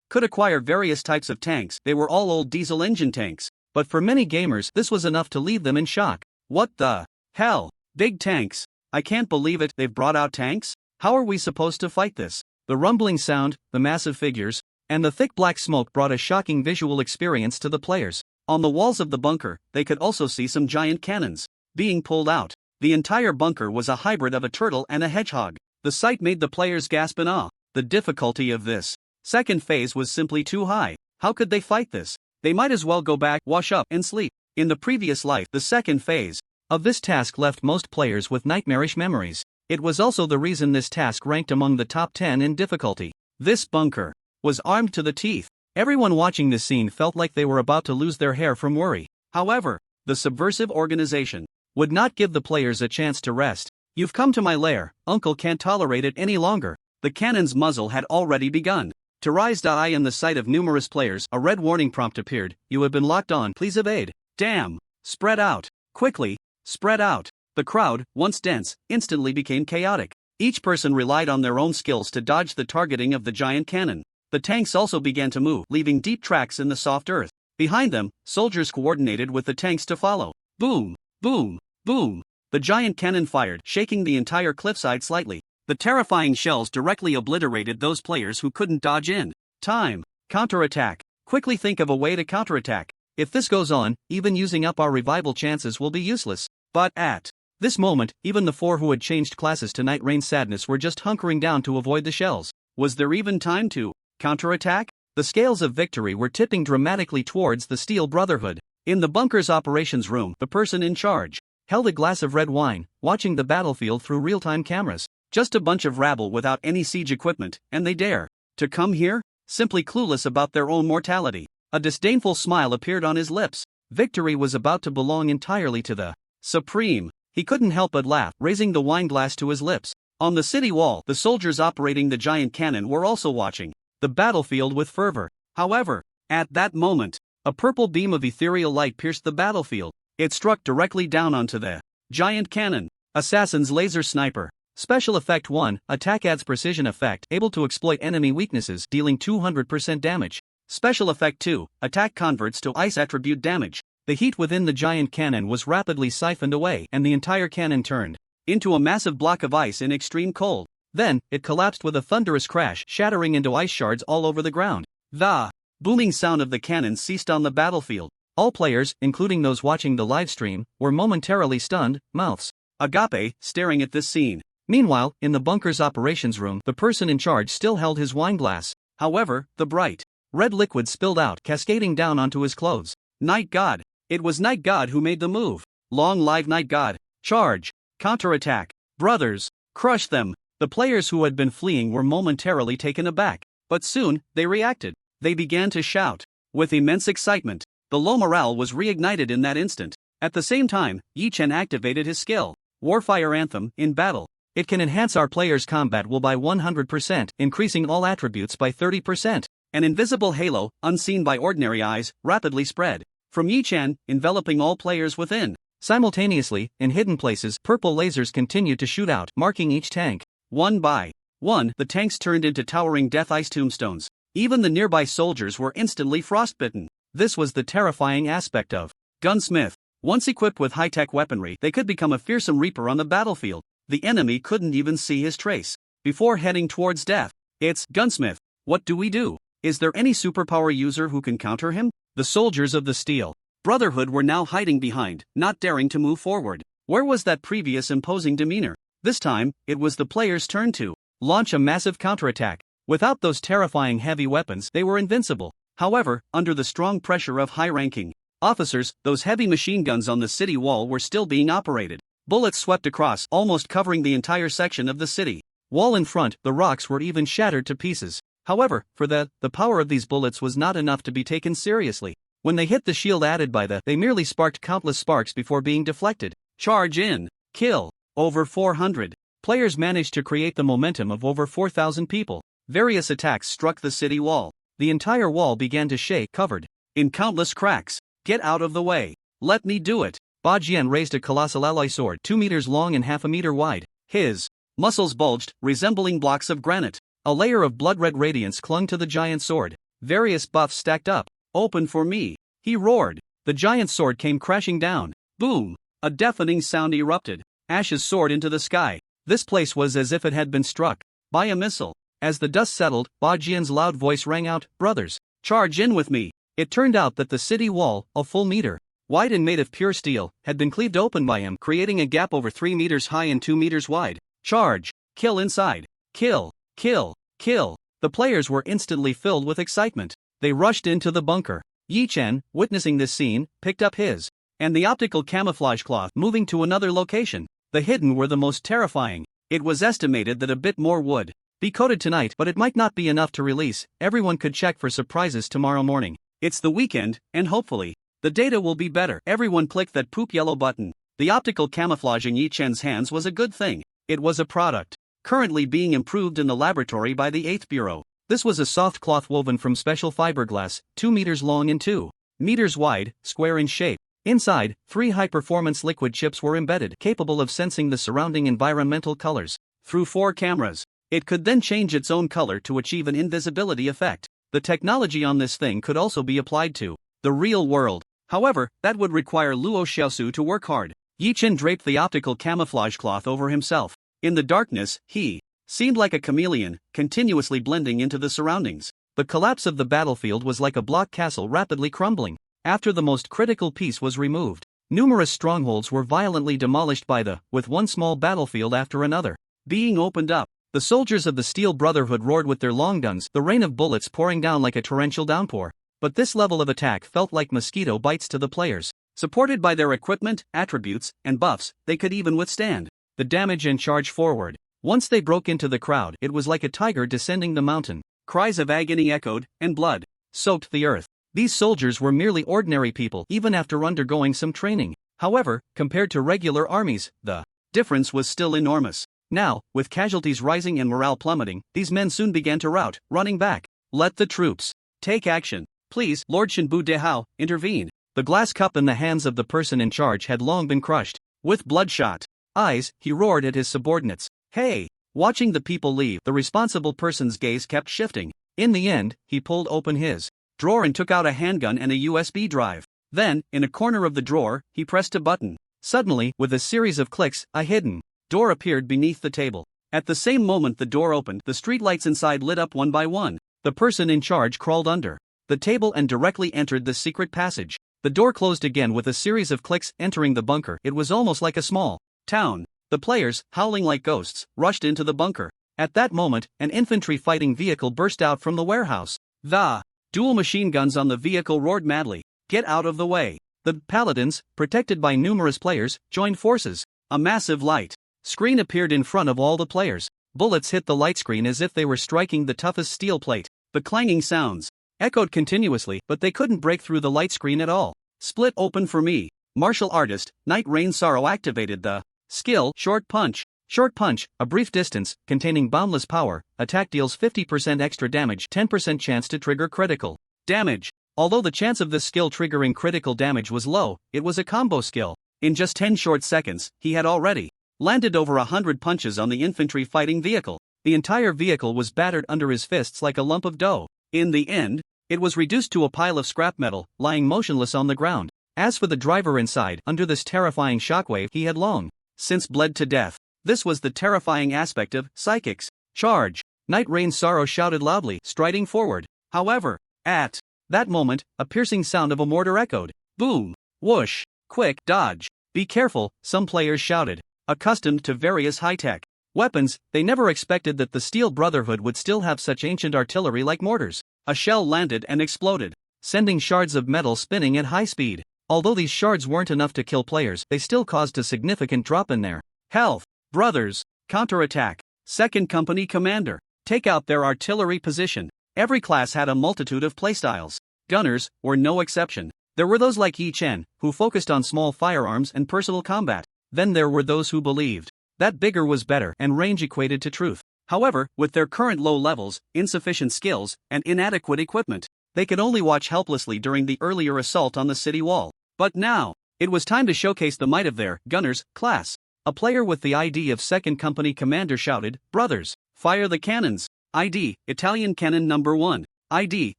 could acquire various types of tanks, they were all old diesel engine tanks. But for many gamers, this was enough to leave them in shock. What the hell? Big tanks. I can't believe it, they've brought out tanks? How are we supposed to fight this? The rumbling sound, the massive figures, and the thick black smoke brought a shocking visual experience to the players. On the walls of the bunker, they could also see some giant cannons being pulled out. The entire bunker was a hybrid of a turtle and a hedgehog. The sight made the players gasp in awe. The difficulty of this second phase was simply too high. How could they fight this? They might as well go back, wash up, and sleep. In the previous life, the second phase of this task left most players with nightmarish memories. It was also the reason this task ranked among the top 10 in difficulty. This bunker was armed to the teeth. Everyone watching this scene felt like they were about to lose their hair from worry. However, the subversive organization would not give the players a chance to rest. You've come to my lair, Uncle can't tolerate it any longer. The cannon's muzzle had already begun to rise. In the sight of numerous players, a red warning prompt appeared. You have been locked on, please evade. Damn! Spread out. Quickly, spread out. The crowd, once dense, instantly became chaotic. Each person relied on their own skills to dodge the targeting of the giant cannon. The tanks also began to move, leaving deep tracks in the soft earth. Behind them, soldiers coordinated with the tanks to follow. Boom! Boom! Boom! The giant cannon fired, shaking the entire cliffside slightly. The terrifying shells directly obliterated those players who couldn't dodge in time. Counterattack. Quickly think of a way to counterattack. If this goes on, even using up our revival chances will be useless. But at this moment, even the four who had changed classes to Night Rain Sadness were just hunkering down to avoid the shells. Was there even time to counterattack? The scales of victory were tipping dramatically towards the Steel Brotherhood. In the bunker's operations room, the person in charge held a glass of red wine, watching the battlefield through real-time cameras. Just a bunch of rabble without any siege equipment, and they dare to come here? Simply clueless about their own mortality. A disdainful smile appeared on his lips. Victory was about to belong entirely to the Supreme. He couldn't help but laugh, raising the wine glass to his lips. On the city wall, the soldiers operating the giant cannon were also watching the battlefield with fervor. However, at that moment, a purple beam of ethereal light pierced the battlefield. It struck directly down onto the giant cannon. Assassin's Laser Sniper. Special Effect 1, Attack adds precision effect, able to exploit enemy weaknesses, dealing 200% damage. Special Effect 2, Attack converts to ice attribute damage. The heat within the giant cannon was rapidly siphoned away, and the entire cannon turned into a massive block of ice in extreme cold. Then, it collapsed with a thunderous crash, shattering into ice shards all over the ground. The booming sound of the cannon ceased on the battlefield. All players, including those watching the livestream, were momentarily stunned, mouths agape, staring at this scene. Meanwhile, in the bunker's operations room, the person in charge still held his wine glass. However, the bright red liquid spilled out, cascading down onto his clothes. Night God. It was Night God who made the move. Long live Night God. Charge. Counterattack. Brothers. Crush them. The players who had been fleeing were momentarily taken aback. But soon, they reacted. They began to shout. With immense excitement. The low morale was reignited in that instant. At the same time, Yi Chen activated his skill. Warfire Anthem, in battle. It can enhance our players' combat will by 100%, increasing all attributes by 30%. An invisible halo, unseen by ordinary eyes, rapidly spread from Yi Chen, enveloping all players within. Simultaneously, in hidden places, purple lasers continued to shoot out, marking each tank. One by one, the tanks turned into towering death ice tombstones. Even the nearby soldiers were instantly frostbitten. This was the terrifying aspect of Gunsmith. Once equipped with high-tech weaponry, they could become a fearsome reaper on the battlefield. The enemy couldn't even see his trace. Before heading towards death, it's Gunsmith. What do we do? Is there any superpower user who can counter him? The soldiers of the Steel Brotherhood were now hiding behind, not daring to move forward. Where was that previous imposing demeanor? This time, it was the players' turn to launch a massive counterattack. Without those terrifying heavy weapons, they were invincible. However, under the strong pressure of high-ranking officers, those heavy machine guns on the city wall were still being operated. Bullets swept across, almost covering the entire section of the city wall in front. The rocks were even shattered to pieces. However, for the power of these bullets was not enough to be taken seriously. When they hit the shield added by they merely sparked countless sparks before being deflected. Charge in. Kill. Over 400. Players managed to create the momentum of over 4,000 people. Various attacks struck the city wall. The entire wall began to shake, covered in countless cracks. Get out of the way. Let me do it. Ba Jian raised a colossal alloy sword 2 meters long and half a meter wide. His muscles bulged, resembling blocks of granite. A layer of blood-red radiance clung to the giant sword. Various buffs stacked up. Open for me. He roared. The giant sword came crashing down. Boom. A deafening sound erupted. Ashes soared into the sky. This place was as if it had been struck by a missile. As the dust settled, Ba Jian's loud voice rang out, "Brothers, charge in with me." It turned out that the city wall, a full meter wide and made of pure steel, had been cleaved open by him, creating a gap over 3 meters high and 2 meters wide. Charge. Kill inside. Kill. Kill. Kill. The players were instantly filled with excitement. They rushed into the bunker. Yi Chen, witnessing this scene, picked up his and the optical camouflage cloth, moving to another location. The hidden were the most terrifying. It was estimated that a bit more would be coded tonight, but it might not be enough to release. Everyone could check for surprises tomorrow morning. It's the weekend, and hopefully, the data will be better. Everyone clicked that poop yellow button. The optical camouflage in Yi Chen's hands was a good thing. It was a product currently being improved in the laboratory by the 8th Bureau. This was a soft cloth woven from special fiberglass, 2 meters long and 2 meters wide, square in shape. Inside, 3 high-performance liquid chips were embedded, capable of sensing the surrounding environmental colors. Through 4 cameras, it could then change its own color to achieve an invisibility effect. The technology on this thing could also be applied to the real world. However, that would require Luo Xiaosu to work hard. Yi Chen draped the optical camouflage cloth over himself. In the darkness, he seemed like a chameleon, continuously blending into the surroundings. The collapse of the battlefield was like a block castle rapidly crumbling. After the most critical piece was removed, numerous strongholds were violently demolished with one small battlefield after another being opened up. The soldiers of the Steel Brotherhood roared with their long guns, the rain of bullets pouring down like a torrential downpour. But this level of attack felt like mosquito bites to the players. Supported by their equipment, attributes, and buffs, they could even withstand the damage and charge forward. Once they broke into the crowd, it was like a tiger descending the mountain. Cries of agony echoed, and blood soaked the earth. These soldiers were merely ordinary people, even after undergoing some training. However, compared to regular armies, the difference was still enormous. Now, with casualties rising and morale plummeting, these men soon began to rout, running back. Let the troops take action. Please, Lord Shinbu Dehao, intervene. The glass cup in the hands of the person in charge had long been crushed. With bloodshot eyes, he roared at his subordinates. Hey! Watching the people leave, the responsible person's gaze kept shifting. In the end, he pulled open his drawer and took out a handgun and a USB drive. Then, in a corner of the drawer, he pressed a button. Suddenly, with a series of clicks, a hidden door appeared beneath the table. At the same moment the door opened, the streetlights inside lit up one by one. The person in charge crawled under the table and directly entered the secret passage. The door closed again with a series of clicks. Entering the bunker, it was almost like a small town. The players, howling like ghosts, rushed into the bunker. At that moment, an infantry fighting vehicle burst out from the warehouse. The dual machine guns on the vehicle roared madly. Get out of the way. The paladins, protected by numerous players, joined forces. A massive light screen appeared in front of all the players. Bullets hit the light screen as if they were striking the toughest steel plate. The clanging sounds echoed continuously, but they couldn't break through the light screen at all. Split open for me. Martial artist, Night Rain Sorrow activated the skill Short Punch. Short Punch, a brief distance, containing boundless power, attack deals 50% extra damage, 10% chance to trigger critical damage. Although the chance of this skill triggering critical damage was low, it was a combo skill. In just 10 short seconds, he had already landed over 100 punches on the infantry fighting vehicle. The entire vehicle was battered under his fists like a lump of dough. In the end, it was reduced to a pile of scrap metal, lying motionless on the ground. As for the driver inside, under this terrifying shockwave, he had long since bled to death. This was the terrifying aspect of Psychics. Charge! Night Rain Sorrow shouted loudly, striding forward. However, at that moment, a piercing sound of a mortar echoed. Boom! Whoosh! Quick, dodge! Be careful, some players shouted. Accustomed to various high-tech weapons, they never expected that the Steel Brotherhood would still have such ancient artillery like mortars. A shell landed and exploded, sending shards of metal spinning at high speed. Although these shards weren't enough to kill players, they still caused a significant drop in their health. Brothers, counterattack. Second Company Commander, take out their artillery position. Every class had a multitude of playstyles. Gunners were no exception. There were those like Yi Chen, who focused on small firearms and personal combat. Then there were those who believed that bigger was better and range equated to truth. However, with their current low levels, insufficient skills, and inadequate equipment, they could only watch helplessly during the earlier assault on the city wall. But now, it was time to showcase the might of their gunners class. A player with the ID of Second Company Commander shouted, "Brothers, fire the cannons! ID, Italian Cannon number 1, ID,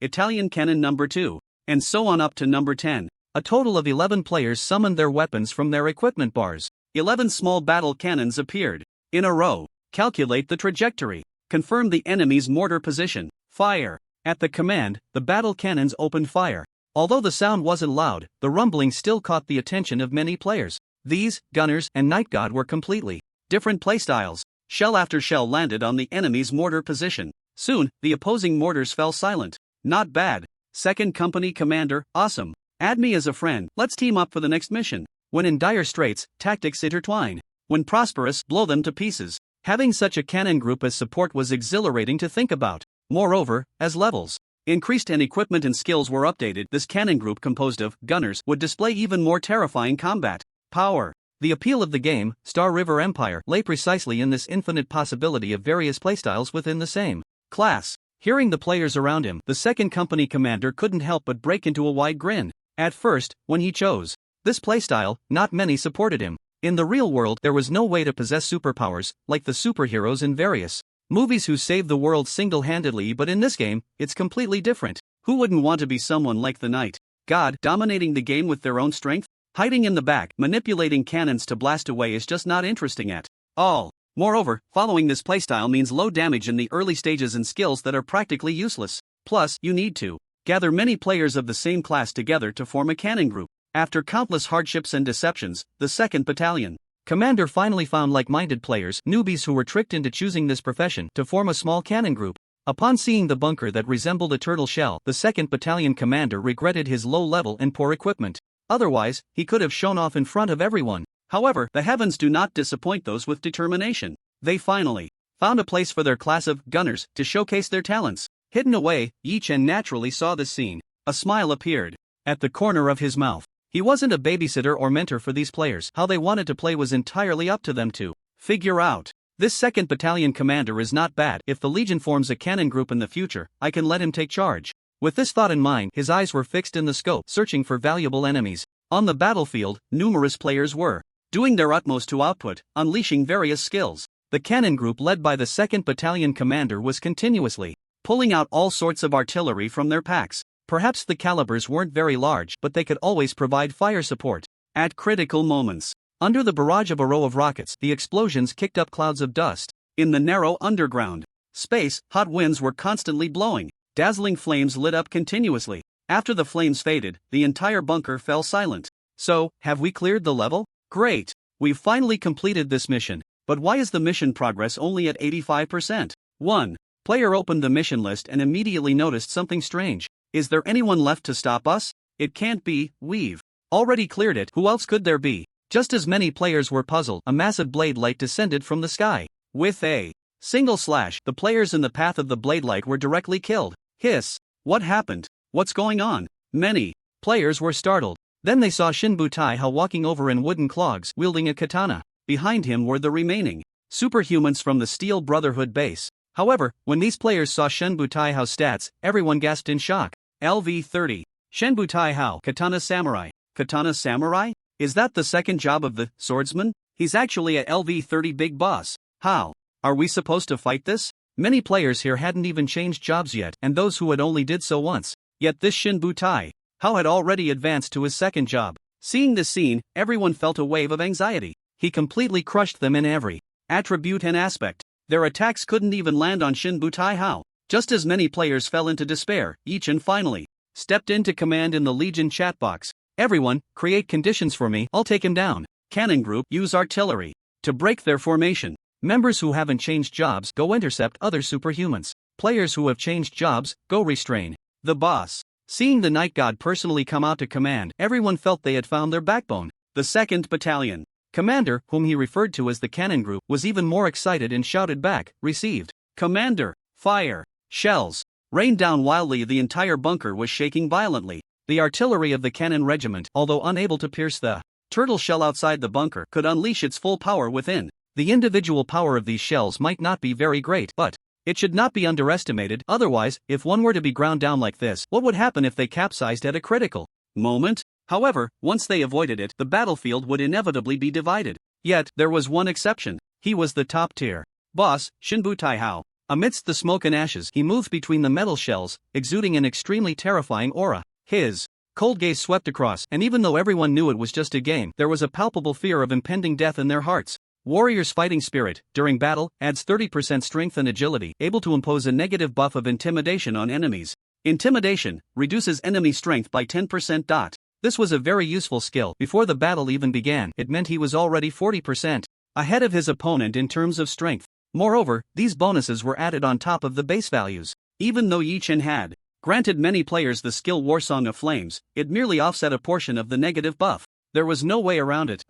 Italian Cannon number 2, and so on up to number 10. A total of 11 players summoned their weapons from their equipment bars. 11 small battle cannons appeared in a row. Calculate the trajectory. Confirm the enemy's mortar position. Fire. At the command, the battle cannons opened fire. Although the sound wasn't loud, the rumbling still caught the attention of many players. These, Gunners and Night God, were completely different playstyles. Shell after shell landed on the enemy's mortar position. Soon, the opposing mortars fell silent. Not bad. Second Company Commander, awesome. Add me as a friend. Let's team up for the next mission. When in dire straits, tactics intertwine. When prosperous, blow them to pieces. Having such a cannon group as support was exhilarating to think about. Moreover, as levels increased and equipment and skills were updated, this cannon group composed of gunners would display even more terrifying combat power. The appeal of the game, Star River Empire, lay precisely in this infinite possibility of various playstyles within the same class. Hearing the players around him, the Second Company Commander couldn't help but break into a wide grin. At first, when he chose this playstyle, not many supported him. In the real world, there was no way to possess superpowers, like the superheroes in various movies who save the world single-handedly, but in this game, it's completely different. Who wouldn't want to be someone like the Night God, dominating the game with their own strength? Hiding in the back, manipulating cannons to blast away is just not interesting at all. Moreover, following this playstyle means low damage in the early stages and skills that are practically useless. Plus, you need to gather many players of the same class together to form a cannon group. After countless hardships and deceptions, the 2nd Battalion commander finally found like-minded players, newbies who were tricked into choosing this profession, to form a small cannon group. Upon seeing the bunker that resembled a turtle shell, the 2nd Battalion commander regretted his low level and poor equipment. Otherwise, he could have shown off in front of everyone. However, the heavens do not disappoint those with determination. They finally found a place for their class of gunners to showcase their talents. Hidden away, Yi Chen naturally saw this scene. A smile appeared at the corner of his mouth. He wasn't a babysitter or mentor for these players. How they wanted to play was entirely up to them to figure out. This 2nd Battalion commander is not bad. If the Legion forms a cannon group in the future, I can let him take charge. With this thought in mind, his eyes were fixed in the scope, searching for valuable enemies. On the battlefield, numerous players were doing their utmost to output, unleashing various skills. The cannon group led by the 2nd Battalion commander was continuously pulling out all sorts of artillery from their packs. Perhaps the calibers weren't very large, but they could always provide fire support at critical moments. Under the barrage of a row of rockets, the explosions kicked up clouds of dust. In the narrow underground space, hot winds were constantly blowing. Dazzling flames lit up continuously. After the flames faded, the entire bunker fell silent. So, have we cleared the level? Great! We've finally completed this mission. But why is the mission progress only at 85%? 1. Player opened the mission list and immediately noticed something strange. Is there anyone left to stop us? It can't be, we've already cleared it. Who else could there be? Just as many players were puzzled, a massive blade light descended from the sky. With a single slash, the players in the path of the blade light were directly killed. Hiss! What happened? What's going on? Many players were startled. Then they saw Shinbu Taihao walking over in wooden clogs, wielding a katana. Behind him were the remaining superhumans from the Steel Brotherhood base. However, when these players saw Shinbu Taihao's stats, everyone gasped in shock. LV-30. Shinbu Taihao, Katana Samurai. Katana Samurai? Is that the second job of the swordsman? He's actually a LV-30 big boss. How are we supposed to fight this? Many players here hadn't even changed jobs yet, and those who had only did so once. Yet this Shinbu Taihao had already advanced to his second job. Seeing this scene, everyone felt a wave of anxiety. He completely crushed them in every attribute and aspect. Their attacks couldn't even land on Shinbu Taihao. Just as many players fell into despair, Yi Chen finally stepped into command in the Legion chat box. Everyone, create conditions for me, I'll take him down. Cannon group, use artillery to break their formation. Members who haven't changed jobs, go intercept other superhumans. Players who have changed jobs, go restrain the boss. Seeing the Night God personally come out to command, everyone felt they had found their backbone. The 2nd Battalion commander, whom he referred to as the cannon group, was even more excited and shouted back, received. Commander, fire! Shells rained down wildly. The entire bunker was shaking violently. The artillery of the cannon regiment, although unable to pierce the turtle shell outside the bunker, could unleash its full power within. The individual power of these shells might not be very great, but it should not be underestimated. Otherwise, if one were to be ground down like this, what would happen if they capsized at a critical moment? However, once they avoided it, the battlefield would inevitably be divided. Yet, there was one exception. He was the top-tier boss, Shinbu Taihao. Amidst the smoke and ashes, he moved between the metal shells, exuding an extremely terrifying aura. His cold gaze swept across, and even though everyone knew it was just a game, there was a palpable fear of impending death in their hearts. Warrior's fighting spirit, during battle, adds 30% strength and agility, able to impose a negative buff of intimidation on enemies. Intimidation reduces enemy strength by 10%. This was a very useful skill. Before the battle even began, it meant he was already 40% ahead of his opponent in terms of strength. Moreover, these bonuses were added on top of the base values. Even though Yi Chen had granted many players the skill Warsong of Flames, it merely offset a portion of the negative buff. There was no way around it.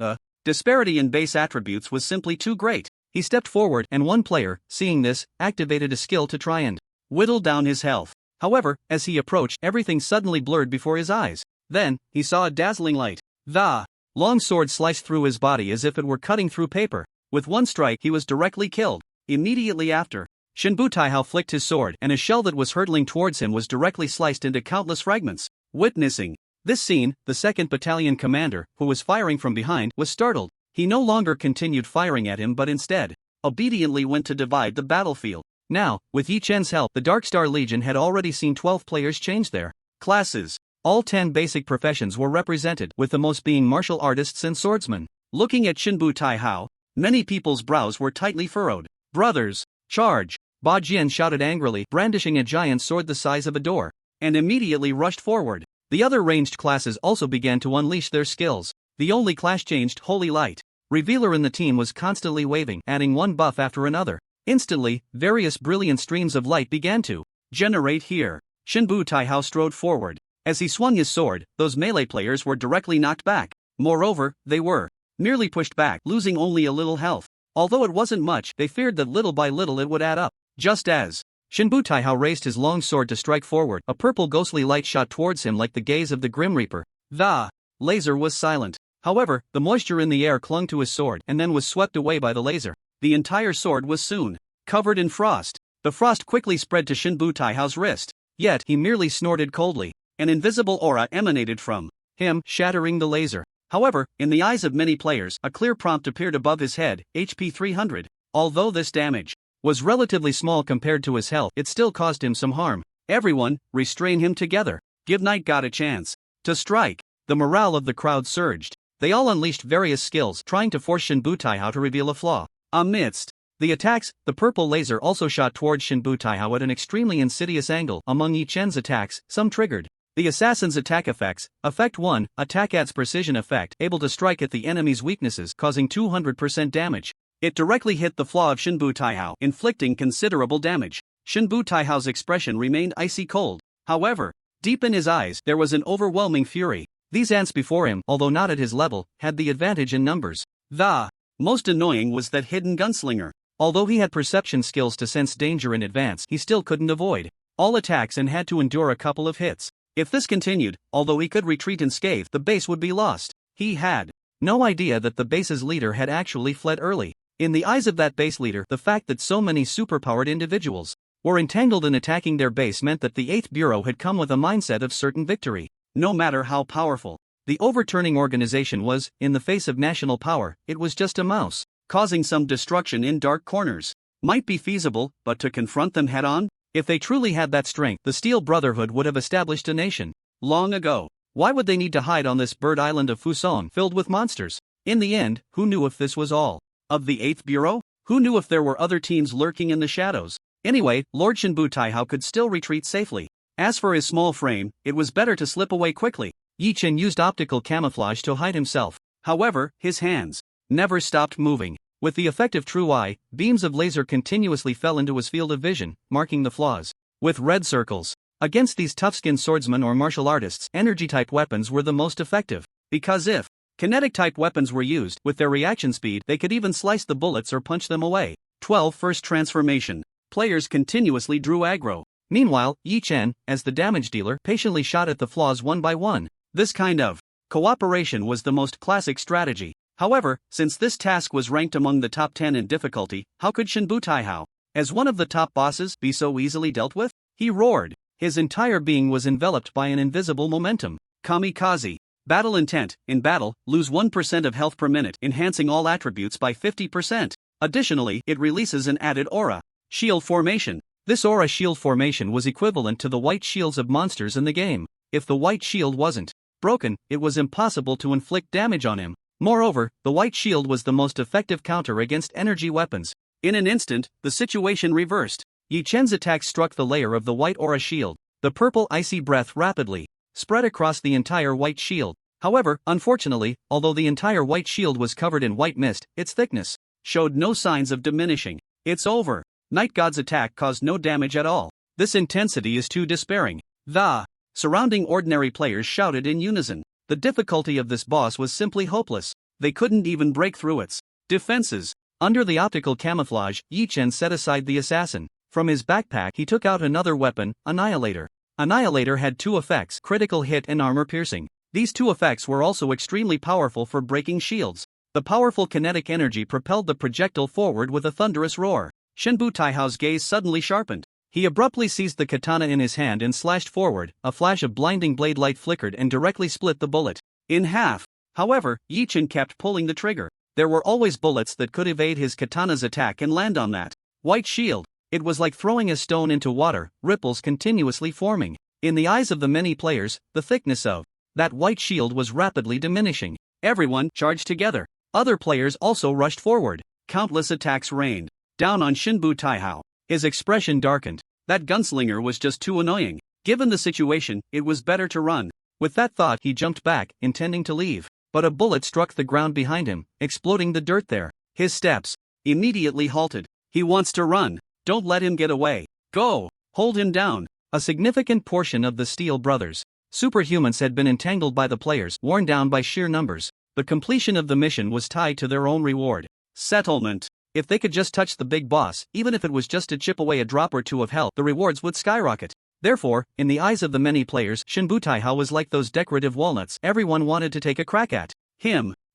Disparity in base attributes was simply too great. He stepped forward, and one player, seeing this, activated a skill to try and whittle down his health. However, as he approached, everything suddenly blurred before his eyes. Then, he saw a dazzling light. The long sword sliced through his body as if it were cutting through paper. With one strike, he was directly killed. Immediately after, Shinbu Taihao flicked his sword, and a shell that was hurtling towards him was directly sliced into countless fragments. Witnessing this scene, the 2nd Battalion commander, who was firing from behind, was startled. He no longer continued firing at him but instead obediently went to divide the battlefield. Now, with Yi Chen's help, the Darkstar Legion had already seen 12 players change their classes. All 10 basic professions were represented, with the most being martial artists and swordsmen. Looking at Shinbu Taihao, many people's brows were tightly furrowed. Brothers, charge! Ba Jian shouted angrily, brandishing a giant sword the size of a door, and immediately rushed forward. The other ranged classes also began to unleash their skills. The only class changed, Holy Light. Revealer in the team was constantly waving, adding one buff after another. Instantly, various brilliant streams of light began to generate here. Shinbu Taihao strode forward. As he swung his sword, those melee players were directly knocked back. Moreover, they were merely pushed back, losing only a little health. Although it wasn't much, they feared that little by little it would add up. Just as Shinbu Taihao raised his long sword to strike forward, a purple ghostly light shot towards him like the gaze of the Grim Reaper. The laser was silent. However, the moisture in the air clung to his sword and then was swept away by the laser. The entire sword was soon covered in frost. The frost quickly spread to Shinbu Taihao's wrist. Yet, he merely snorted coldly. An invisible aura emanated from him, shattering the laser. However, in the eyes of many players, a clear prompt appeared above his head, HP 300. Although this damage was relatively small compared to his health, it still caused him some harm. Everyone, restrain him together. Give Night God a chance to strike. The morale of the crowd surged. They all unleashed various skills, trying to force Shinbu Taihao to reveal a flaw. Amidst the attacks, the purple laser also shot towards Shinbu Taihao at an extremely insidious angle. Among Yi Chen's attacks, some triggered the assassin's attack effects. Effect 1, attack adds precision effect, able to strike at the enemy's weaknesses, causing 200% damage. It directly hit the flaw of Shinbu Taihao, inflicting considerable damage. Shinbu Taihao's expression remained icy cold. However, deep in his eyes, there was an overwhelming fury. These ants before him, although not at his level, had the advantage in numbers. The most annoying was that hidden gunslinger. Although he had perception skills to sense danger in advance, he still couldn't avoid all attacks and had to endure a couple of hits. If this continued, although he could retreat unscathed, the base would be lost. He had no idea that the base's leader had actually fled early. In the eyes of that base leader, the fact that so many superpowered individuals were entangled in attacking their base meant that the 8th Bureau had come with a mindset of certain victory. No matter how powerful the overturning organization was, in the face of national power, it was just a mouse. Causing some destruction in dark corners might be feasible, but to confront them head-on? If they truly had that strength, the Steel Brotherhood would have established a nation long ago. Why would they need to hide on this bird island of Fusong filled with monsters? In the end, who knew if this was all of the 8th Bureau? Who knew if there were other teams lurking in the shadows? Anyway, Lord Shinbu Taihao could still retreat safely. As for his small frame, it was better to slip away quickly. Yi Chen used optical camouflage to hide himself. However, his hands never stopped moving. With the effect of True Eye, beams of laser continuously fell into his field of vision, marking the flaws with red circles. Against these tough-skinned swordsmen or martial artists, energy-type weapons were the most effective. Because if kinetic-type weapons were used, with their reaction speed, they could even slice the bullets or punch them away. 12. First transformation. Players continuously drew aggro. Meanwhile, Yi Chen, as the damage dealer, patiently shot at the flaws one by one. This kind of cooperation was the most classic strategy. However, since this task was ranked among the top 10 in difficulty, how could Shinbu Taihao, as one of the top bosses, be so easily dealt with? He roared. His entire being was enveloped by an invisible momentum. Kamikaze. Battle intent. In battle, lose 1% of health per minute, enhancing all attributes by 50%. Additionally, it releases an added aura. Shield formation. This aura shield formation was equivalent to the white shields of monsters in the game. If the white shield wasn't broken, it was impossible to inflict damage on him. Moreover, the white shield was the most effective counter against energy weapons. In an instant, the situation reversed. Yi Chen's attack struck the layer of the white aura shield. The purple icy breath rapidly spread across the entire white shield. However, unfortunately, although the entire white shield was covered in white mist, its thickness showed no signs of diminishing. It's over. Night God's attack caused no damage at all. This intensity is too despairing. The surrounding ordinary players shouted in unison. The difficulty of this boss was simply hopeless. They couldn't even break through its defenses. Under the optical camouflage, Yi Chen set aside the assassin. From his backpack he took out another weapon, Annihilator. Annihilator had two effects, critical hit and armor piercing. These two effects were also extremely powerful for breaking shields. The powerful kinetic energy propelled the projectile forward with a thunderous roar. Shinbu Taihao's gaze suddenly sharpened. He abruptly seized the katana in his hand and slashed forward. A flash of blinding blade light flickered and directly split the bullet in half. However, Yi Chen kept pulling the trigger. There were always bullets that could evade his katana's attack and land on that white shield. It was like throwing a stone into water, ripples continuously forming. In the eyes of the many players, the thickness of that white shield was rapidly diminishing. Everyone charged together. Other players also rushed forward. Countless attacks rained down on Shinbu Taihao. His expression darkened. That gunslinger was just too annoying. Given the situation, it was better to run. With that thought, he jumped back, intending to leave. But a bullet struck the ground behind him, exploding the dirt there. His steps immediately halted. He wants to run. Don't let him get away. Go! Hold him down. A significant portion of the Steel Brothers' superhumans had been entangled by the players, worn down by sheer numbers. The completion of the mission was tied to their own reward. Settlement. If they could just touch the big boss, even if it was just to chip away a drop or two of health, the rewards would skyrocket. Therefore, in the eyes of the many players, Shinbu Taihao was like those decorative walnuts everyone wanted to take a crack at.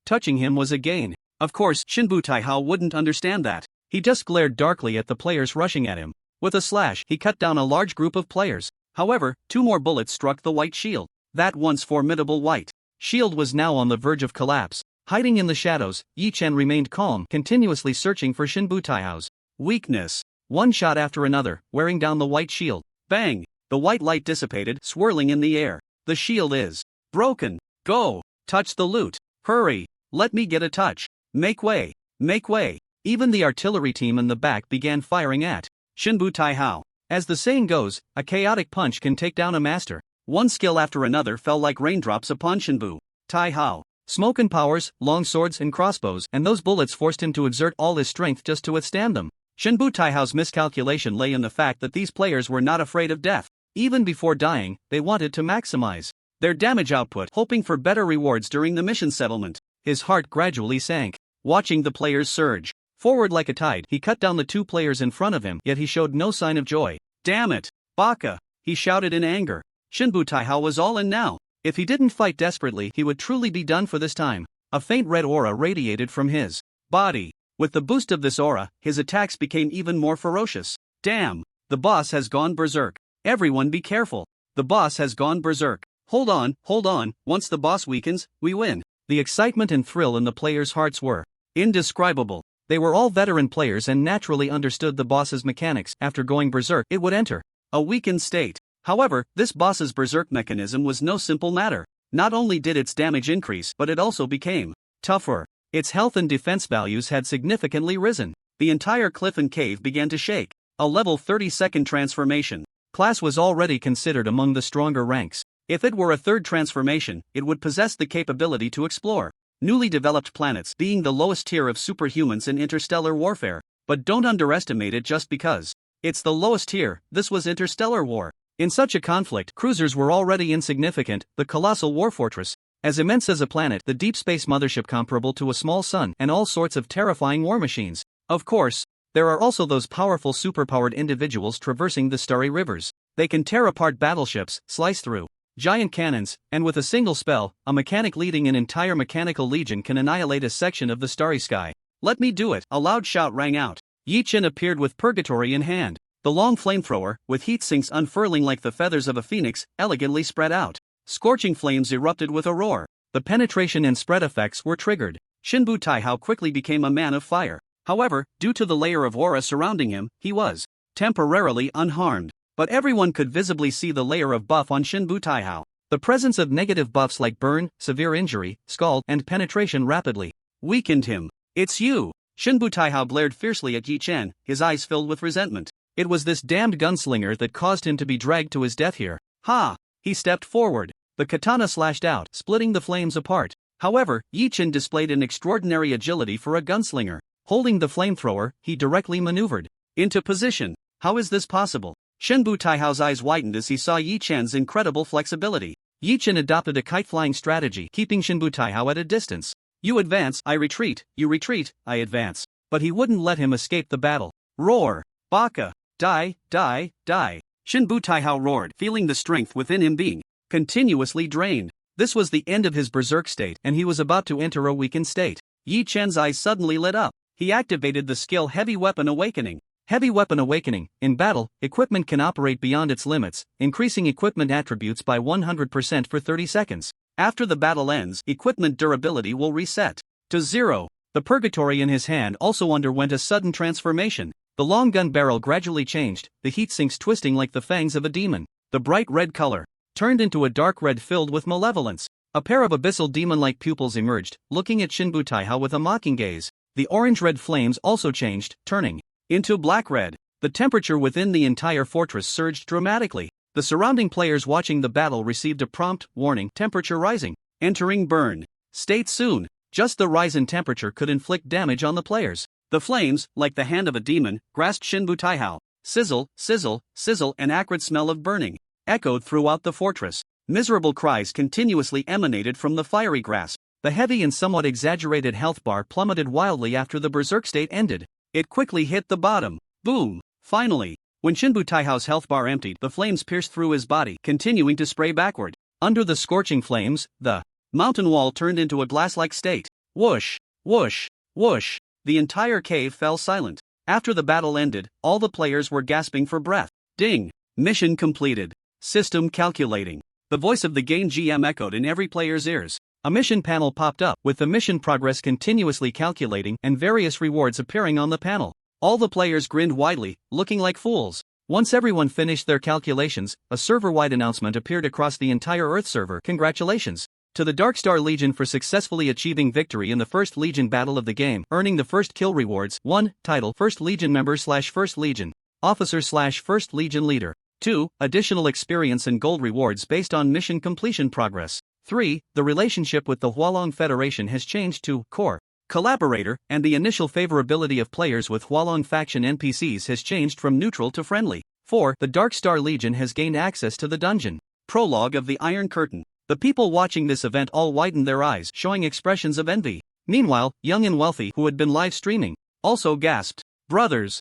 Touching him was a gain. Of course, Shinbu Taihao wouldn't understand that. He just glared darkly at the players rushing at him. With a slash, he cut down a large group of players. However, 2 more bullets struck the white shield. That once formidable white shield was now on the verge of collapse. Hiding in the shadows, Yi Chen remained calm, continuously searching for Shinbu Taihao's weakness. One shot after another, wearing down the white shield. Bang! The white light dissipated, swirling in the air. The shield is broken. Go! Touch the loot. Hurry! Let me get a touch. Make way! Make way! Even the artillery team in the back began firing at Shinbu Taihao. As the saying goes, a chaotic punch can take down a master. One skill after another fell like raindrops upon Shinbu Taihao. Smoke and powers, long swords and crossbows, and those bullets forced him to exert all his strength just to withstand them. Shinbu Taihao's miscalculation lay in the fact that these players were not afraid of death. Even before dying, they wanted to maximize their damage output, hoping for better rewards during the mission settlement. His heart gradually sank. Watching the players surge forward like a tide, he cut down the 2 players in front of him, yet he showed no sign of joy. Damn it! Baka! He shouted in anger. Shinbu Taihao was all in now. If he didn't fight desperately, he would truly be done for this time. A faint red aura radiated from his body. With the boost of this aura, his attacks became even more ferocious. Damn! The boss has gone berserk. Everyone be careful. The boss has gone berserk. Hold on. Once the boss weakens, we win. The excitement and thrill in the players' hearts were indescribable. They were all veteran players and naturally understood the boss's mechanics. After going berserk, it would enter a weakened state. However, this boss's berserk mechanism was no simple matter. Not only did its damage increase, but it also became tougher. Its health and defense values had significantly risen. The entire cliff and cave began to shake. A level 30-second transformation class was already considered among the stronger ranks. If it were a 3rd transformation, it would possess the capability to explore newly developed planets, being the lowest tier of superhumans in interstellar warfare. But don't underestimate it just because it's the lowest tier. This was interstellar war. In such a conflict, cruisers were already insignificant. The colossal war fortress, as immense as a planet, the deep space mothership comparable to a small sun, and all sorts of terrifying war machines. Of course, there are also those powerful superpowered individuals traversing the starry rivers. They can tear apart battleships, slice through giant cannons, and with a single spell, a mechanic leading an entire mechanical legion can annihilate a section of the starry sky. Let me do it! A loud shout rang out. Yi Chen appeared with purgatory in hand. The long flamethrower, with heat sinks unfurling like the feathers of a phoenix, elegantly spread out. Scorching flames erupted with a roar. The penetration and spread effects were triggered. Shinbu Taihao quickly became a man of fire. However, due to the layer of aura surrounding him, he was temporarily unharmed. But everyone could visibly see the layer of buff on Shinbu Taihao. The presence of negative buffs like burn, severe injury, scald, and penetration rapidly weakened him. It's you! Shinbu Taihao glared fiercely at Yi Chen, his eyes filled with resentment. It was this damned gunslinger that caused him to be dragged to his death here. Ha! He stepped forward. The katana slashed out, splitting the flames apart. However, Yi Chen displayed an extraordinary agility for a gunslinger. Holding the flamethrower, he directly maneuvered into position. How is this possible? Shinbu Taihao's eyes widened as he saw Yi Chen's incredible flexibility. Yi Chen adopted a kite-flying strategy, keeping Shinbu Taihao at a distance. You advance, I retreat, you retreat, I advance. But he wouldn't let him escape the battle. Roar! Baka! Die, die, die! Shinbu Taihao roared, feeling the strength within him being continuously drained. This was the end of his berserk state, and he was about to enter a weakened state. Yi Chen's eyes suddenly lit up. He activated the skill Heavy Weapon Awakening. Heavy Weapon Awakening. In battle, equipment can operate beyond its limits, increasing equipment attributes by 100% for 30 seconds. After the battle ends, equipment durability will reset to 0. The purgatory in his hand also underwent a sudden transformation. The long gun barrel gradually changed, the heat sinks twisting like the fangs of a demon. The bright red color turned into a dark red filled with malevolence. A pair of abyssal demon-like pupils emerged, looking at Shinbu Taihao with a mocking gaze. The orange-red flames also changed, turning into black-red. The temperature within the entire fortress surged dramatically. The surrounding players watching the battle received a prompt warning: temperature rising. Entering burn state soon. Just the rise in temperature could inflict damage on the players. The flames, like the hand of a demon, grasped Shinbu Taihao. Sizzle, sizzle, sizzle, an acrid smell of burning echoed throughout the fortress. Miserable cries continuously emanated from the fiery grasp. The heavy and somewhat exaggerated health bar plummeted wildly after the berserk state ended. It quickly hit the bottom. Boom! Finally, when Shinbu Taihao's health bar emptied, the flames pierced through his body, continuing to spray backward. Under the scorching flames, the mountain wall turned into a glass-like state. Whoosh! Whoosh! Whoosh! The entire cave fell silent. After the battle ended, all the players were gasping for breath. Ding! Mission completed. System calculating. The voice of the game GM echoed in every player's ears. A mission panel popped up, with the mission progress continuously calculating and various rewards appearing on the panel. All the players grinned widely, looking like fools. Once everyone finished their calculations, a server-wide announcement appeared across the entire Earth server. Congratulations to the Darkstar Legion for successfully achieving victory in the First Legion battle of the game, earning the first kill rewards. 1. Title: First Legion Member / First Legion Officer / First Legion Leader. 2. Additional experience and gold rewards based on mission completion progress. 3. The relationship with the Hualong Federation has changed to Core Collaborator, and the initial favorability of players with Hualong faction NPCs has changed from neutral to friendly. 4. The Darkstar Legion has gained access to the dungeon. Prologue of the Iron Curtain. The people watching this event all widened their eyes, showing expressions of envy. Meanwhile, Young and Wealthy, who had been live streaming, also gasped, Brothers,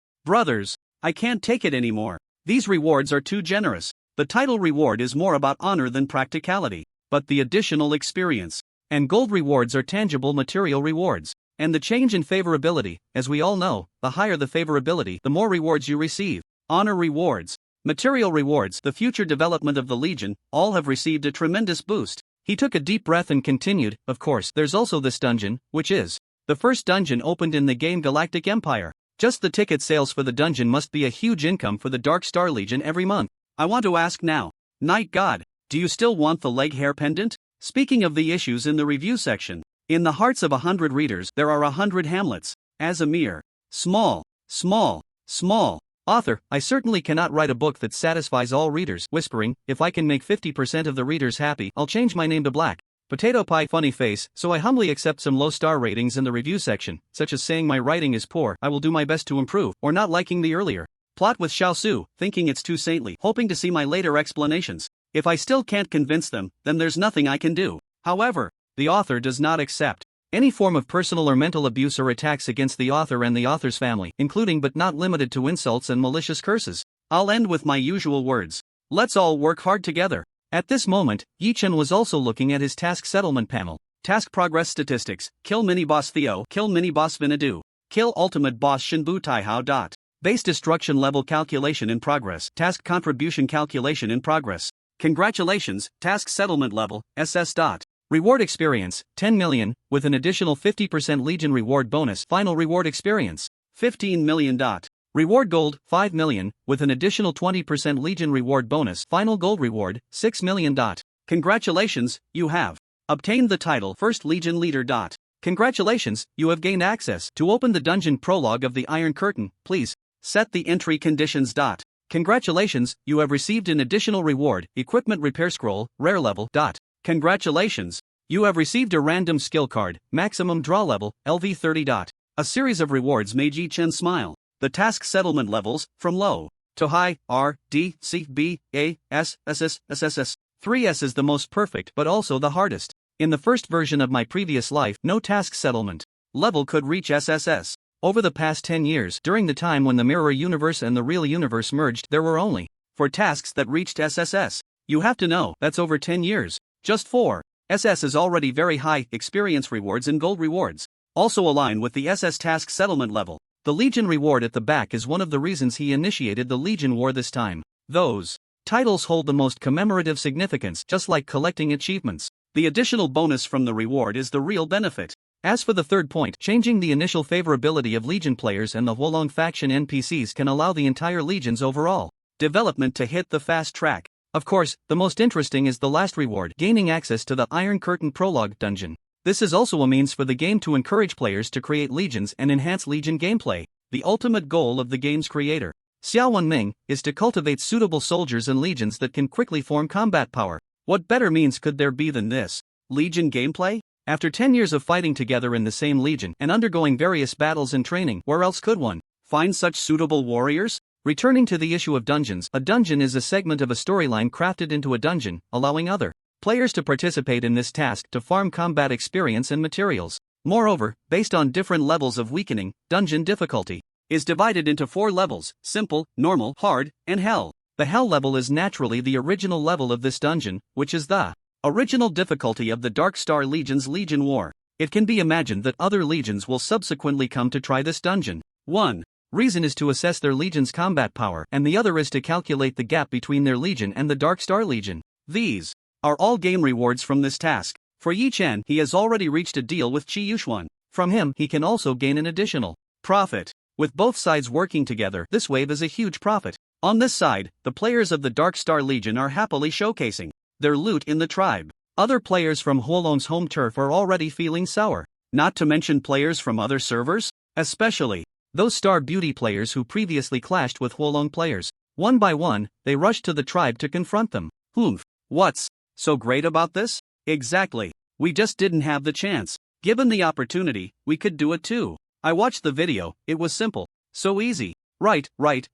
I can't take it anymore. These rewards are too generous. The title reward is more about honor than practicality, but the additional experience and gold rewards are tangible material rewards. And the change in favorability, as we all know, the higher the favorability, the more rewards you receive. Honor rewards, material rewards, the future development of the Legion, all have received a tremendous boost. He took a deep breath and continued, of course, there's also this dungeon, which is the first dungeon opened in the game Galactic Empire. Just the ticket sales for the dungeon must be a huge income for the Darkstar Legion every month. I want to ask now, Night God, do you still want the leg hair pendant? Speaking of the issues in the review section, in the hearts of 100 readers there are 100 Hamlets. As a mere small author, I certainly cannot write a book that satisfies all readers. Whispering, if I can make 50% of the readers happy, I'll change my name to Black Potato Pie Funny Face, so I humbly accept some low star ratings in the review section, such as saying my writing is poor, I will do my best to improve, or not liking the earlier plot with Xiao Su, thinking it's too saintly, hoping to see my later explanations. If I still can't convince them, then there's nothing I can do. However, the author does not accept any form of personal or mental abuse or attacks against the author and the author's family, including but not limited to insults and malicious curses. I'll end with my usual words. Let's all work hard together. At this moment, Yi-Chen was also looking at his task settlement panel. Task progress statistics: kill mini-boss Theo, kill mini-boss Vinadu, kill ultimate boss Shinbu Taihao. Base destruction level calculation in progress. Task contribution calculation in progress. Congratulations, task settlement level, SS. Reward experience, 10 million, with an additional 50% Legion reward bonus. Final reward experience, 15 million. Reward gold, 5 million, with an additional 20% Legion reward bonus. Final gold reward, 6 million. Congratulations, you have obtained the title First Legion Leader. Congratulations, you have gained access to open the dungeon prologue of the Iron Curtain. Please set the entry conditions. Congratulations, you have received an additional reward, Equipment Repair Scroll, Rare Level. Congratulations, you have received a random skill card, Maximum Draw Level, LV30. A series of rewards made Yi-Chen smile. The task settlement levels, from low to high, R, D, C, B, A, S, SS, SSS. 3S is the most perfect but also the hardest. In the first version of my previous life, no task settlement level could reach SSS. Over the past 10 years, during the time when the mirror universe and the real universe merged, there were only 4 tasks that reached SSS. You have to know, that's over 10 years. Just 4. SS is already very high. Experience rewards and gold rewards also align with the SS task settlement level. The Legion reward at the back is one of the reasons he initiated the Legion War this time. Those titles hold the most commemorative significance, just like collecting achievements. The additional bonus from the reward is the real benefit. As for the third point, changing the initial favorability of Legion players and the Huolong faction NPCs can allow the entire Legion's overall development to hit the fast track. Of course, the most interesting is the last reward, gaining access to the Iron Curtain Prologue dungeon. This is also a means for the game to encourage players to create legions and enhance Legion gameplay, the ultimate goal of the game's creator. Xiao Ming, is to cultivate suitable soldiers and legions that can quickly form combat power. What better means could there be than this? Legion gameplay? After 10 years of fighting together in the same legion and undergoing various battles and training, where else could one find such suitable warriors? Returning to the issue of dungeons, a dungeon is a segment of a storyline crafted into a dungeon, allowing other players to participate in this task to farm combat experience and materials. Moreover, based on different levels of weakening, dungeon difficulty is divided into 4 levels: simple, normal, hard, and hell. The hell level is naturally the original level of this dungeon, which is the original difficulty of the Dark Star Legion's Legion War. It can be imagined that other legions will subsequently come to try this dungeon. One reason is to assess their legion's combat power, and the other is to calculate the gap between their legion and the Dark Star Legion. These are all game rewards from this task. For Yi Chen, he has already reached a deal with Qi Yuxuan. From him, he can also gain an additional profit. With both sides working together, this wave is a huge profit. On this side, the players of the Dark Star Legion are happily showcasing their loot in the tribe. Other players from Huolong's home turf are already feeling sour. Not to mention players from other servers, especially those Star Beauty players who previously clashed with Huolong players. One by one, they rushed to the tribe to confront them. What's so great about this? Exactly. We just didn't have the chance. Given the opportunity, we could do it too. I watched the video, it was simple. So easy. Right.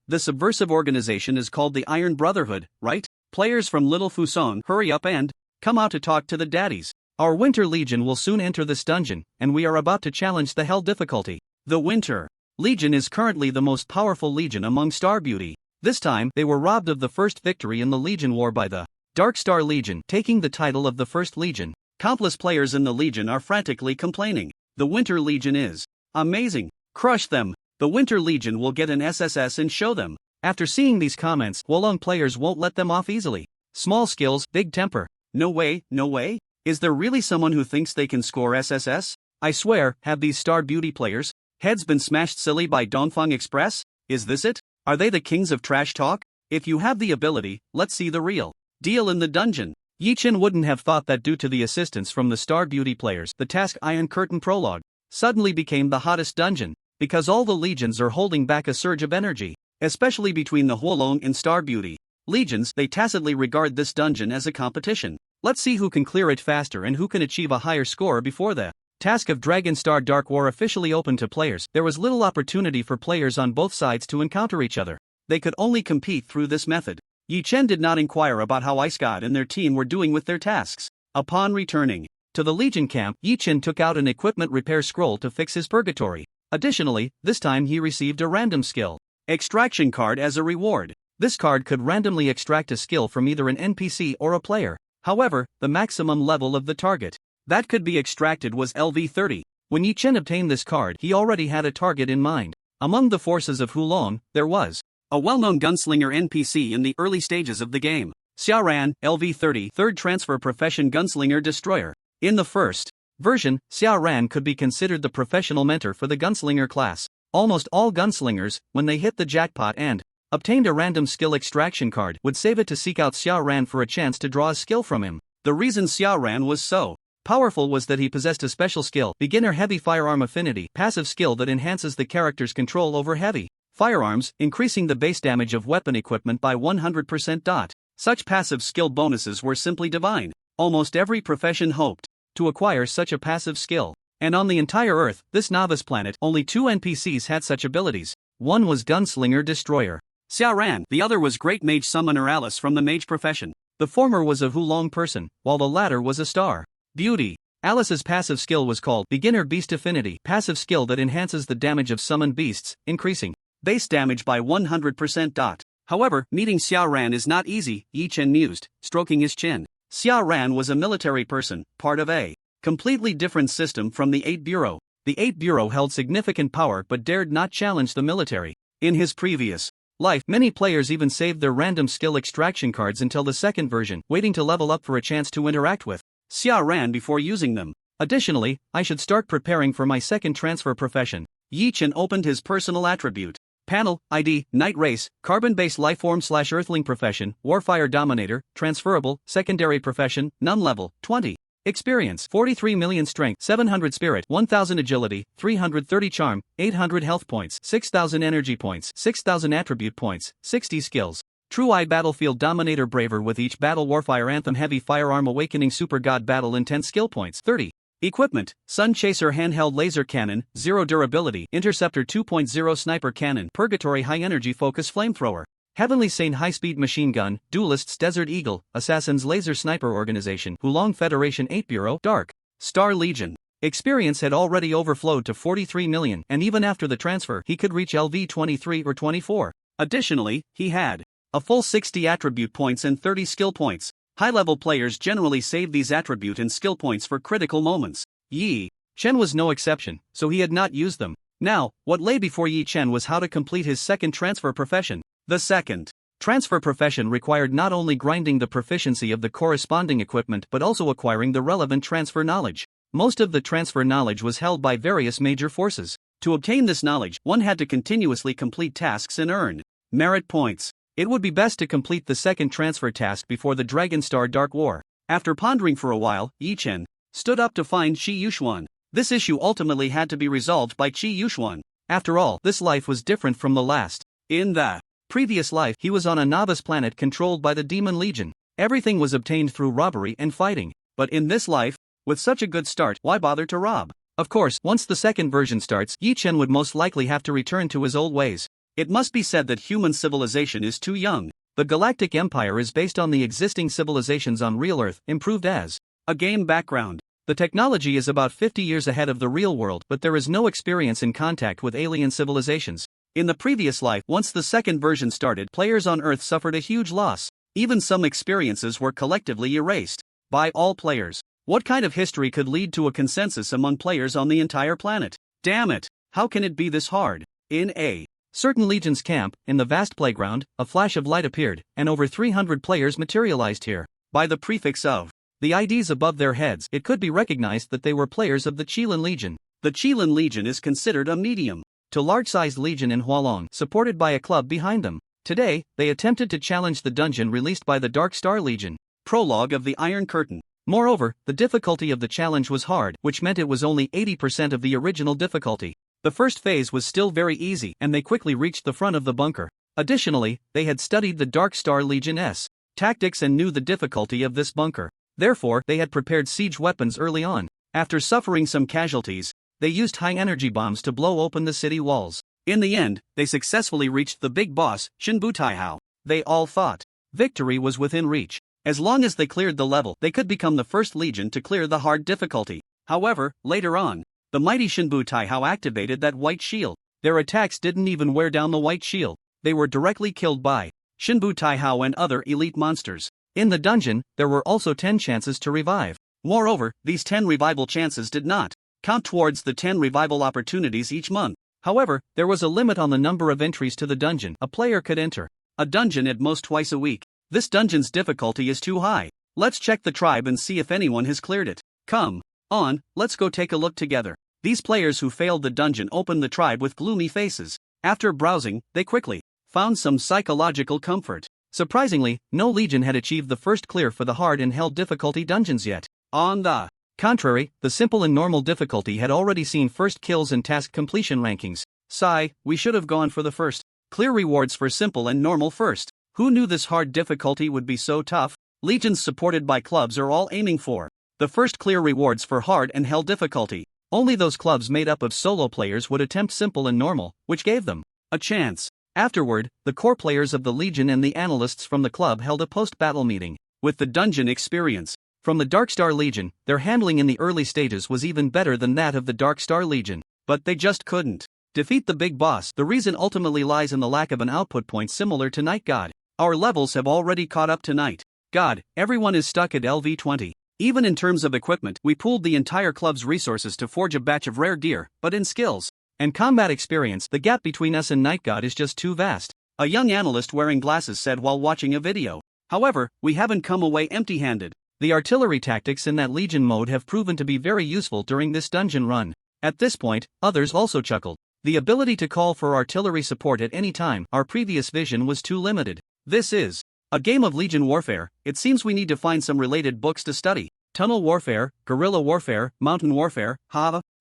The subversive organization is called the Iron Brotherhood, right? Players from Little Fusong, hurry up and come out to talk to the daddies. Our Winter Legion will soon enter this dungeon, and we are about to challenge the hell difficulty. The Winter Legion is currently the most powerful legion among Star Beauty. This time, they were robbed of the first victory in the Legion War by the Dark Star Legion, taking the title of the First Legion. Countless players in the Legion are frantically complaining. The Winter Legion is amazing. Crush them. The Winter Legion will get an SSS and show them. After seeing these comments, Huolong players won't let them off easily. Small skills, big temper. No way. Is there really someone who thinks they can score SSS? I swear, have these Star Beauty players' heads been smashed silly by Dongfang Express? Is this it? Are they the kings of trash talk? If you have the ability, let's see the real deal in the dungeon. Yi Chen wouldn't have thought that due to the assistance from the Star Beauty players, the task Iron Curtain Prologue suddenly became the hottest dungeon, because all the legions are holding back a surge of energy, especially between the Huolong and Star Beauty legions. They tacitly regard this dungeon as a competition. Let's see who can clear it faster and who can achieve a higher score before the task of Dragon Star Dark War officially opened to players. There was little opportunity for players on both sides to encounter each other. They could only compete through this method. Yi Chen did not inquire about how Ice God and their team were doing with their tasks. Upon returning to the Legion camp, Yi Chen took out an equipment repair scroll to fix his purgatory. Additionally, this time he received a random skill extraction card as a reward. This card could randomly extract a skill from either an NPC or a player. However, the maximum level of the target that could be extracted was LV30. When Yi Chen obtained this card, he already had a target in mind. Among the forces of Huolong, there was a well-known gunslinger NPC in the early stages of the game. Xiaoran, LV30, third transfer profession gunslinger destroyer. In the first version, Xiaoran could be considered the professional mentor for the gunslinger class. Almost all gunslingers, when they hit the jackpot and obtained a random skill extraction card, would save it to seek out Xiaoran for a chance to draw a skill from him. The reason Xiaoran was so powerful was that he possessed a special skill, Beginner Heavy Firearm Affinity, passive skill that enhances the character's control over heavy firearms, increasing the base damage of weapon equipment by 100%. Such passive skill bonuses were simply divine. Almost every profession hoped to acquire such a passive skill. And on the entire Earth, this novice planet, only 2 NPCs had such abilities. One was Gunslinger Destroyer Xiaoran, the other was Great Mage Summoner Alice from the mage profession. The former was a Huolong person, while the latter was a Star Beauty. Alice's passive skill was called Beginner Beast Affinity, passive skill that enhances the damage of summoned beasts, increasing base damage by 100%. However, meeting Xiaoran is not easy, Yi Chen mused, stroking his chin. Xiaoran was a military person, part of a completely different system from the 8 Bureau. The 8 Bureau held significant power but dared not challenge the military. In his previous life, many players even saved their random skill extraction cards until the second version, waiting to level up for a chance to interact with Xiaoran before using them. Additionally, I should start preparing for my second transfer profession. Yi Chen opened his personal attribute panel, ID, Night Race, Carbon-based Lifeform/Earthling Profession, Warfire Dominator, Transferable, Secondary Profession, None Level, 20. Experience 43 million strength, 700 spirit, 1000 agility, 330 charm, 800 health points, 6000 energy points, 6000 attribute points, 60 skills. True Eye Battlefield Dominator Braver with each battle Warfire Anthem Heavy Firearm Awakening Super God Battle Intense Skill Points 30. Equipment: Sun Chaser Handheld Laser Cannon, 0 Durability, Interceptor 2.0 Sniper Cannon, Purgatory High Energy Focus Flamethrower, Heavenly Sane High-Speed Machine Gun, Duelists Desert Eagle, Assassins Laser Sniper Organization, Hulong Federation 8 Bureau, Dark Star Legion. Experience had already overflowed to 43 million, and even after the transfer he could reach LV 23 or 24. Additionally, he had a full 60 attribute points and 30 skill points. High-level players generally save these attribute and skill points for critical moments. Yi Chen was no exception, so he had not used them. Now, what lay before Yi Chen was how to complete his second transfer profession. The second transfer profession required not only grinding the proficiency of the corresponding equipment but also acquiring the relevant transfer knowledge. Most of the transfer knowledge was held by various major forces. To obtain this knowledge, one had to continuously complete tasks and earn merit points. It would be best to complete the second transfer task before the Dragon Star Dark War. After pondering for a while, Yi Chen stood up to find Qi Yuxuan. This issue ultimately had to be resolved by Qi Yuxuan. After all, this life was different from the last. In the previous life, he was on a novice planet controlled by the Demon Legion. Everything was obtained through robbery and fighting. But in this life, with such a good start, why bother to rob? Of course, once the second version starts, Yi Chen would most likely have to return to his old ways. It must be said that human civilization is too young. The Galactic Empire is based on the existing civilizations on real Earth, improved as a game background. The technology is about 50 years ahead of the real world, but there is no experience in contact with alien civilizations. In the previous life, once the second version started, players on Earth suffered a huge loss. Even some experiences were collectively erased by all players. What kind of history could lead to a consensus among players on the entire planet? Damn it, how can it be this hard? In a certain Legion's camp, in the vast playground, a flash of light appeared, and over 300 players materialized here. By the prefix of the IDs above their heads, it could be recognized that they were players of the Qilin Legion. The Qilin Legion is considered a medium to large-sized legion in Hualong, supported by a club behind them. Today, they attempted to challenge the dungeon released by the Dark Star Legion. Prologue of the Iron Curtain. Moreover, the difficulty of the challenge was hard, which meant it was only 80% of the original difficulty. The first phase was still very easy, and they quickly reached the front of the bunker. Additionally, they had studied the Dark Star Legion's tactics and knew the difficulty of this bunker. Therefore, they had prepared siege weapons early on. After suffering some casualties, they used high-energy bombs to blow open the city walls. In the end, they successfully reached the big boss, Shinbu Taihao. They all thought victory was within reach. As long as they cleared the level, they could become the first legion to clear the hard difficulty. However, later on, the mighty Shinbu Taihao activated that white shield. Their attacks didn't even wear down the white shield. They were directly killed by Shinbu Taihao and other elite monsters. In the dungeon, there were also 10 chances to revive. Moreover, these 10 revival chances did not count towards the 10 revival opportunities each month. However, there was a limit on the number of entries to the dungeon a player could enter. A dungeon at most twice a week. This dungeon's difficulty is too high. Let's check the tribe and see if anyone has cleared it. Come on, let's go take a look together. These players who failed the dungeon opened the tribe with gloomy faces. After browsing, they quickly found some psychological comfort. Surprisingly, no legion had achieved the first clear for the hard and hell difficulty dungeons yet. On the contrary, the simple and normal difficulty had already seen first kills and task completion rankings. Sigh, we should have gone for the first clear rewards for simple and normal first. Who knew this hard difficulty would be so tough? Legions supported by clubs are all aiming for the first clear rewards for hard and hell difficulty. Only those clubs made up of solo players would attempt simple and normal, which gave them a chance. Afterward, the core players of the Legion and the analysts from the club held a post-battle meeting. With the dungeon experience from the Dark Star Legion, their handling in the early stages was even better than that of the Dark Star Legion. But they just couldn't defeat the big boss. The reason ultimately lies in the lack of an output point similar to Night God. Our levels have already caught up to Night God. Everyone is stuck at LV 20. Even in terms of equipment, we pooled the entire club's resources to forge a batch of rare gear, but in skills and combat experience, the gap between us and Night God is just too vast. A young analyst wearing glasses said while watching a video. However, we haven't come away empty-handed. The artillery tactics in that Legion mode have proven to be very useful during this dungeon run. At this point, others also chuckled. The ability to call for artillery support at any time, our previous vision was too limited. This is a game of Legion warfare. It seems we need to find some related books to study. tunnel warfare, guerrilla warfare, mountain warfare,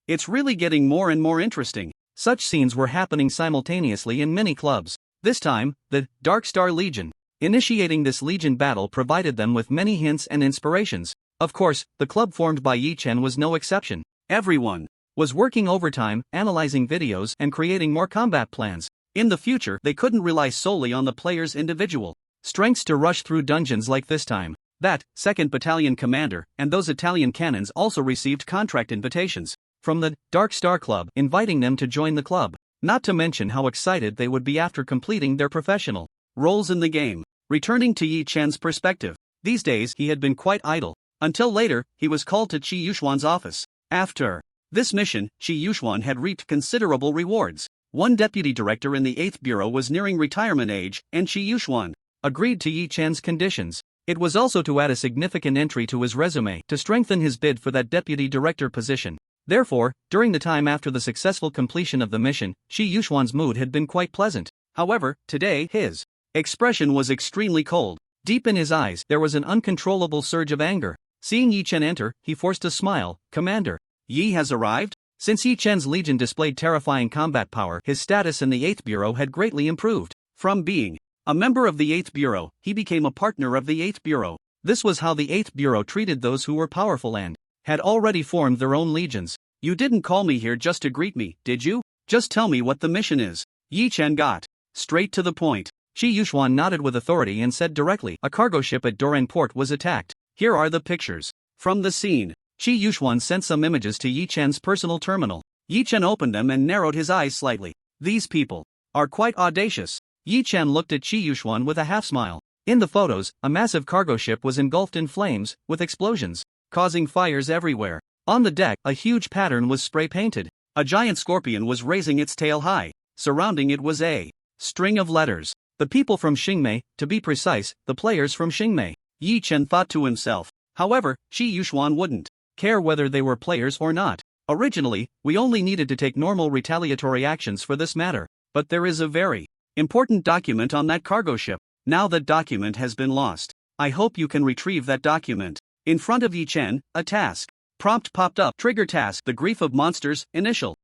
it's really getting more and more interesting. Such scenes were happening simultaneously in many clubs. This time, the Dark Star Legion. Initiating this Legion battle provided them with many hints and inspirations. Of course, the club formed by Yi Chen was no exception. Everyone was working overtime, analyzing videos and creating more combat plans. In the future, they couldn't rely solely on the player's individual strengths to rush through dungeons like this time. That 2nd Battalion commander and those Italian cannons also received contract invitations from the Dark Star Club, inviting them to join the club. Not to mention how excited they would be after completing their professional roles in the game. Returning to Yi Chen's perspective, these days he had been quite idle. Until later, he was called to Qi Yuxuan's office. After this mission, Qi Yuxuan had reaped considerable rewards. One deputy director in the 8th Bureau was nearing retirement age, and Qi Yuxuan agreed to Yi Chen's conditions. It was also to add a significant entry to his resume to strengthen his bid for that deputy director position. Therefore, during the time after the successful completion of the mission, Qi Yuxuan's mood had been quite pleasant. However, today, his expression was extremely cold. Deep in his eyes, there was an uncontrollable surge of anger. Seeing Yi Chen enter, he forced a smile. "Commander, Yi has arrived?" Since Yi Chen's legion displayed terrifying combat power, his status in the 8th Bureau had greatly improved. From being a member of the 8th Bureau, he became a partner of the 8th Bureau. This was how the 8th Bureau treated those who were powerful and had already formed their own legions. "You didn't call me here just to greet me, did you? Just tell me what the mission is." Yi Chen got straight to the point. Qi Yuxuan nodded with authority and said directly, "A cargo ship at Doran Port was attacked. Here are the pictures from the scene." Qi Yuxuan sent some images to Yi Chen's personal terminal. Yi Chen opened them and narrowed his eyes slightly. "These people are quite audacious." Yi Chen looked at Qi Yuxuan with a half-smile. In the photos, a massive cargo ship was engulfed in flames, with explosions causing fires everywhere. On the deck, a huge pattern was spray-painted. A giant scorpion was raising its tail high. Surrounding it was a string of letters. The people from Xingmei, to be precise, the players from Xingmei. Yi Chen thought to himself. However, Qi Yuxuan wouldn't care whether they were players or not. Originally, we only needed to take normal retaliatory actions for this matter. But there is a very important document on that cargo ship. Now that document has been lost. I hope you can retrieve that document. In front of Yi Chen, a task prompt popped up. Trigger task, the grief of monsters, initial.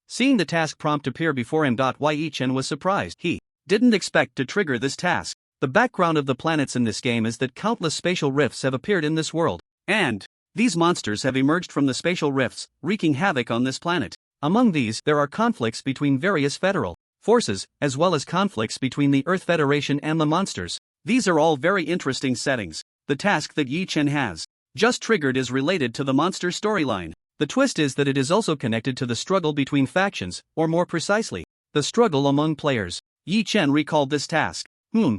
Seeing the task prompt appear before him. Why Yi Chen was surprised. He didn't expect to trigger this task. The background of the planets in this game is that countless spatial rifts have appeared in this world. And these monsters have emerged from the spatial rifts, wreaking havoc on this planet. Among these, there are conflicts between various federal forces, as well as conflicts between the Earth Federation and the monsters. These are all very interesting settings. The task that Yi Chen has just triggered is related to the monster storyline. The twist is that it is also connected to the struggle between factions, or more precisely, the struggle among players. Yi Chen recalled this task.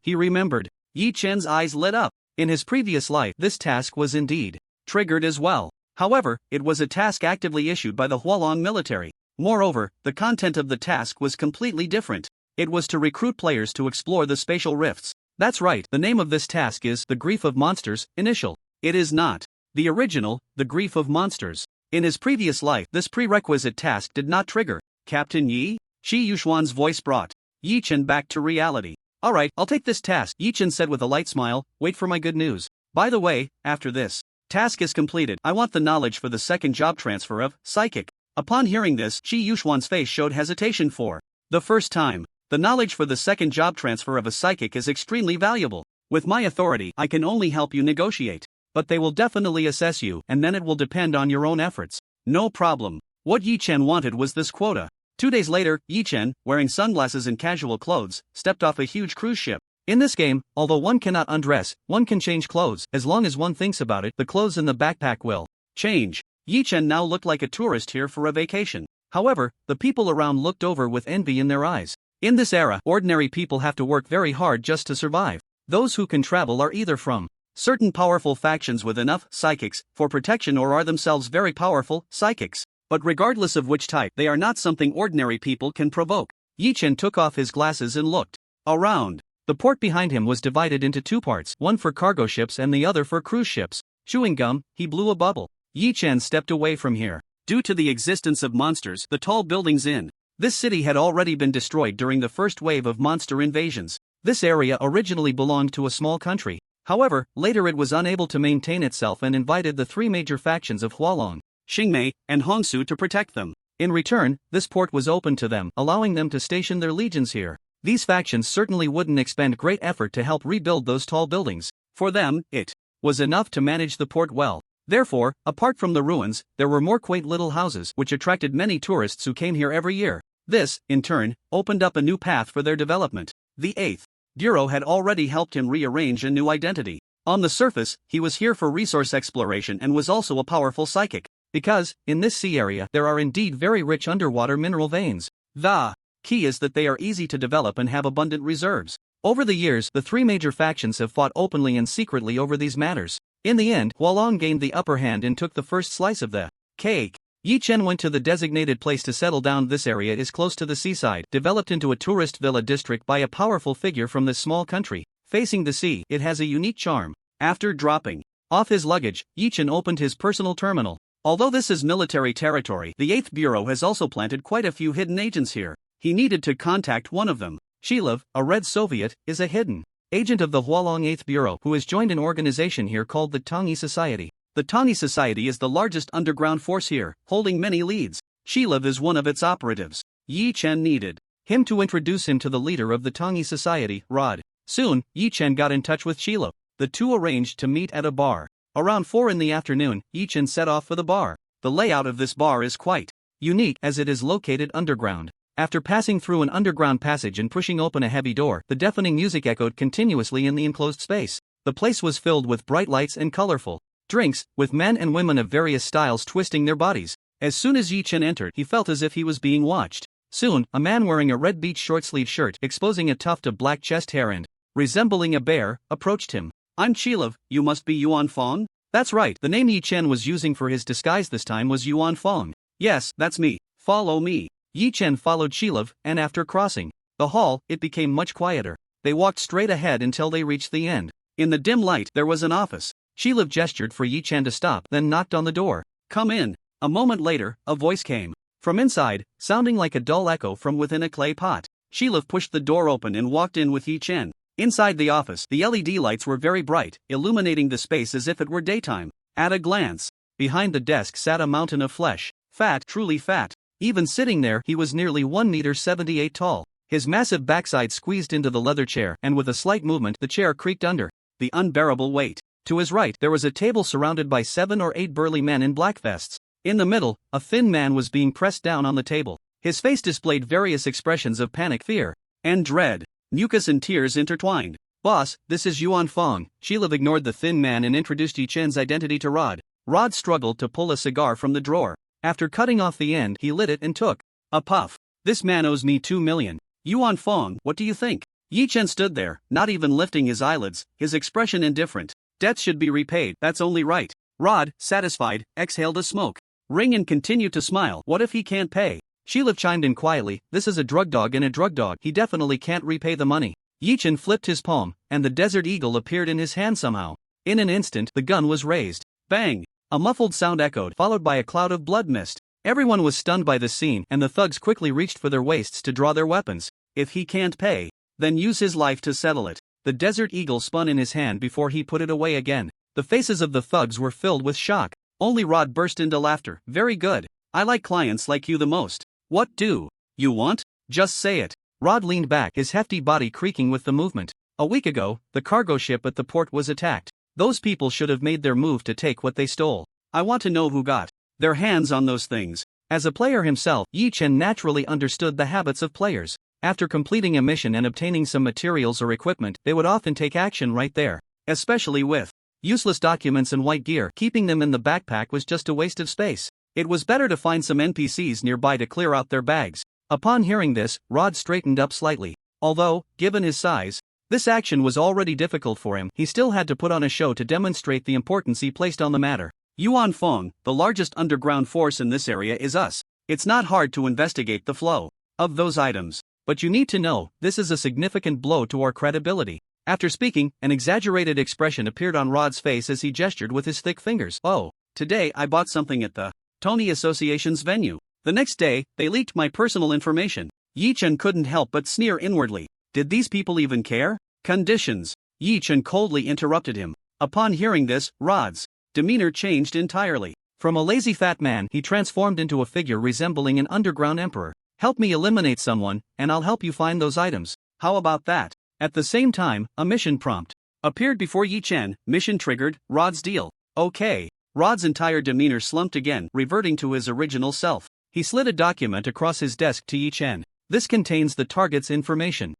He remembered. Yi Chen's eyes lit up. In his previous life, this task was indeed triggered as well. However, it was a task actively issued by the Hualong military. Moreover, the content of the task was completely different. It was to recruit players to explore the spatial rifts. That's right, the name of this task is The Grief of Monsters, Initial. It is not the original, The Grief of Monsters. In his previous life, this prerequisite task did not trigger. Captain Yi? Qi Yuxuan's voice brought Yi Chen back to reality. "Alright, I'll take this task," Yi Chen said with a light smile. "Wait for my good news. By the way, after this task is completed, I want the knowledge for the second job transfer of Psychic." Upon hearing this, Qi Yuxuan's face showed hesitation for the first time. The knowledge for the second job transfer of a Psychic is extremely valuable. With my authority, I can only help you negotiate. But they will definitely assess you, and then it will depend on your own efforts. No problem. What Yi Chen wanted was this quota. 2 days later, Yi Chen, wearing sunglasses and casual clothes, stepped off a huge cruise ship. In this game, although one cannot undress, one can change clothes. As long as one thinks about it, the clothes in the backpack will change. Yi Chen now looked like a tourist here for a vacation. However, the people around looked over with envy in their eyes. In this era, ordinary people have to work very hard just to survive. Those who can travel are either from certain powerful factions with enough psychics for protection or are themselves very powerful psychics. But regardless of which type, they are not something ordinary people can provoke. Yi Chen took off his glasses and looked around. The port behind him was divided into two parts, one for cargo ships and the other for cruise ships. Chewing gum, he blew a bubble. Yi Chen stepped away from here. Due to the existence of monsters, the tall buildings in this city had already been destroyed during the first wave of monster invasions. This area originally belonged to a small country. However, later it was unable to maintain itself and invited the three major factions of Hualong, Xingmei, and Hongsu to protect them. In return, this port was open to them, allowing them to station their legions here. These factions certainly wouldn't expend great effort to help rebuild those tall buildings. For them, it was enough to manage the port well. Therefore, apart from the ruins, there were more quaint little houses which attracted many tourists who came here every year. This, in turn, opened up a new path for their development. The 8th Bureau had already helped him rearrange a new identity. On the surface, he was here for resource exploration and was also a powerful psychic. Because, in this sea area, there are indeed very rich underwater mineral veins. The key is that they are easy to develop and have abundant reserves. Over the years, the three major factions have fought openly and secretly over these matters. In the end, Hualong gained the upper hand and took the first slice of the cake. Yi Chen went to the designated place to settle down. This area is close to the seaside, developed into a tourist villa district by a powerful figure from this small country. Facing the sea, it has a unique charm. After dropping off his luggage, Yi Chen opened his personal terminal. Although this is military territory, the 8th Bureau has also planted quite a few hidden agents here. He needed to contact one of them. Shilov, a Red Soviet, is a hidden agent of the Hualong 8th Bureau who has joined an organization here called the Tongyi Society. The Tongyi Society is the largest underground force here, holding many leads. Shilov is one of its operatives. Yi Chen needed him to introduce him to the leader of the Tongyi Society, Rod. Soon, Yi Chen got in touch with Shilov. The two arranged to meet at a bar. Around 4 in the afternoon, Yi Chen set off for the bar. The layout of this bar is quite unique as it is located underground. After passing through an underground passage and pushing open a heavy door, the deafening music echoed continuously in the enclosed space. The place was filled with bright lights and colorful drinks, with men and women of various styles twisting their bodies. As soon as Yi Chen entered, he felt as if he was being watched. Soon, a man wearing a red beach short-sleeve shirt, exposing a tuft of black chest hair and resembling a bear, approached him. "I'm Shilov, you must be Yuan Fong?" That's right, the name Yi Chen was using for his disguise this time was Yuan Fong. "Yes, that's me, follow me." Yi Chen followed Shilov, and after crossing the hall, it became much quieter. They walked straight ahead until they reached the end. In the dim light, there was an office. Shilov gestured for Yi Chen to stop, then knocked on the door. "Come in." A moment later, a voice came from inside, sounding like a dull echo from within a clay pot. Shilov pushed the door open and walked in with Yi Chen. Inside the office, the LED lights were very bright, illuminating the space as if it were daytime. At a glance, behind the desk sat a mountain of flesh. Fat, truly fat. Even sitting there, he was nearly 1.78 meters tall. His massive backside squeezed into the leather chair, and with a slight movement, the chair creaked under the unbearable weight. To his right, there was a table surrounded by 7 or 8 burly men in black vests. In the middle, a thin man was being pressed down on the table. His face displayed various expressions of panic, fear, and dread. Mucus and tears intertwined. "Boss, this is Yuan Fong." Shilov ignored the thin man and introduced Yi Chen's identity to Rod. Rod struggled to pull a cigar from the drawer. After cutting off the end, he lit it and took a puff. "This man owes me 2 million. Yuan Fong, what do you think?" Yi Chen stood there, not even lifting his eyelids, his expression indifferent. "Debts should be repaid, that's only right." Rod, satisfied, exhaled a smoke ring and continued to smile. "What if he can't pay?" Shilov chimed in quietly, "This is a drug dog and a drug dog, he definitely can't repay the money." Yi Chen flipped his palm, and the desert eagle appeared in his hand somehow. In an instant, the gun was raised. Bang! A muffled sound echoed, followed by a cloud of blood mist. Everyone was stunned by the scene, and the thugs quickly reached for their waists to draw their weapons. "If he can't pay, then use his life to settle it." The desert eagle spun in his hand before he put it away again. The faces of the thugs were filled with shock. Only Rod burst into laughter. "Very good. I like clients like you the most. What do you want? Just say it." Rod leaned back, his hefty body creaking with the movement. "A week ago, the cargo ship at the port was attacked. Those people should have made their move to take what they stole. I want to know who got their hands on those things." As a player himself, Yi Chen naturally understood the habits of players. After completing a mission and obtaining some materials or equipment, they would often take action right there. Especially with useless documents and white gear, keeping them in the backpack was just a waste of space. It was better to find some NPCs nearby to clear out their bags. Upon hearing this, Rod straightened up slightly. Although, given his size, this action was already difficult for him, he still had to put on a show to demonstrate the importance he placed on the matter. "Yuan Fong, the largest underground force in this area is us. It's not hard to investigate the flow of those items. But you need to know, this is a significant blow to our credibility." After speaking, an exaggerated expression appeared on Rod's face as he gestured with his thick fingers. "Oh, today I bought something at the Tony Association's venue. The next day, they leaked my personal information." Yi Chen couldn't help but sneer inwardly. Did these people even care? Conditions. Yi Chen coldly interrupted him. Upon hearing this, Rod's demeanor changed entirely. From a lazy fat man, he transformed into a figure resembling an underground emperor. Help me eliminate someone, and I'll help you find those items. How about that? At the same time, a mission prompt appeared before Yi Chen. Mission triggered, Rod's deal. Okay. Rod's entire demeanor slumped again, reverting to his original self. He slid a document across his desk to Yi Chen. This contains the target's information.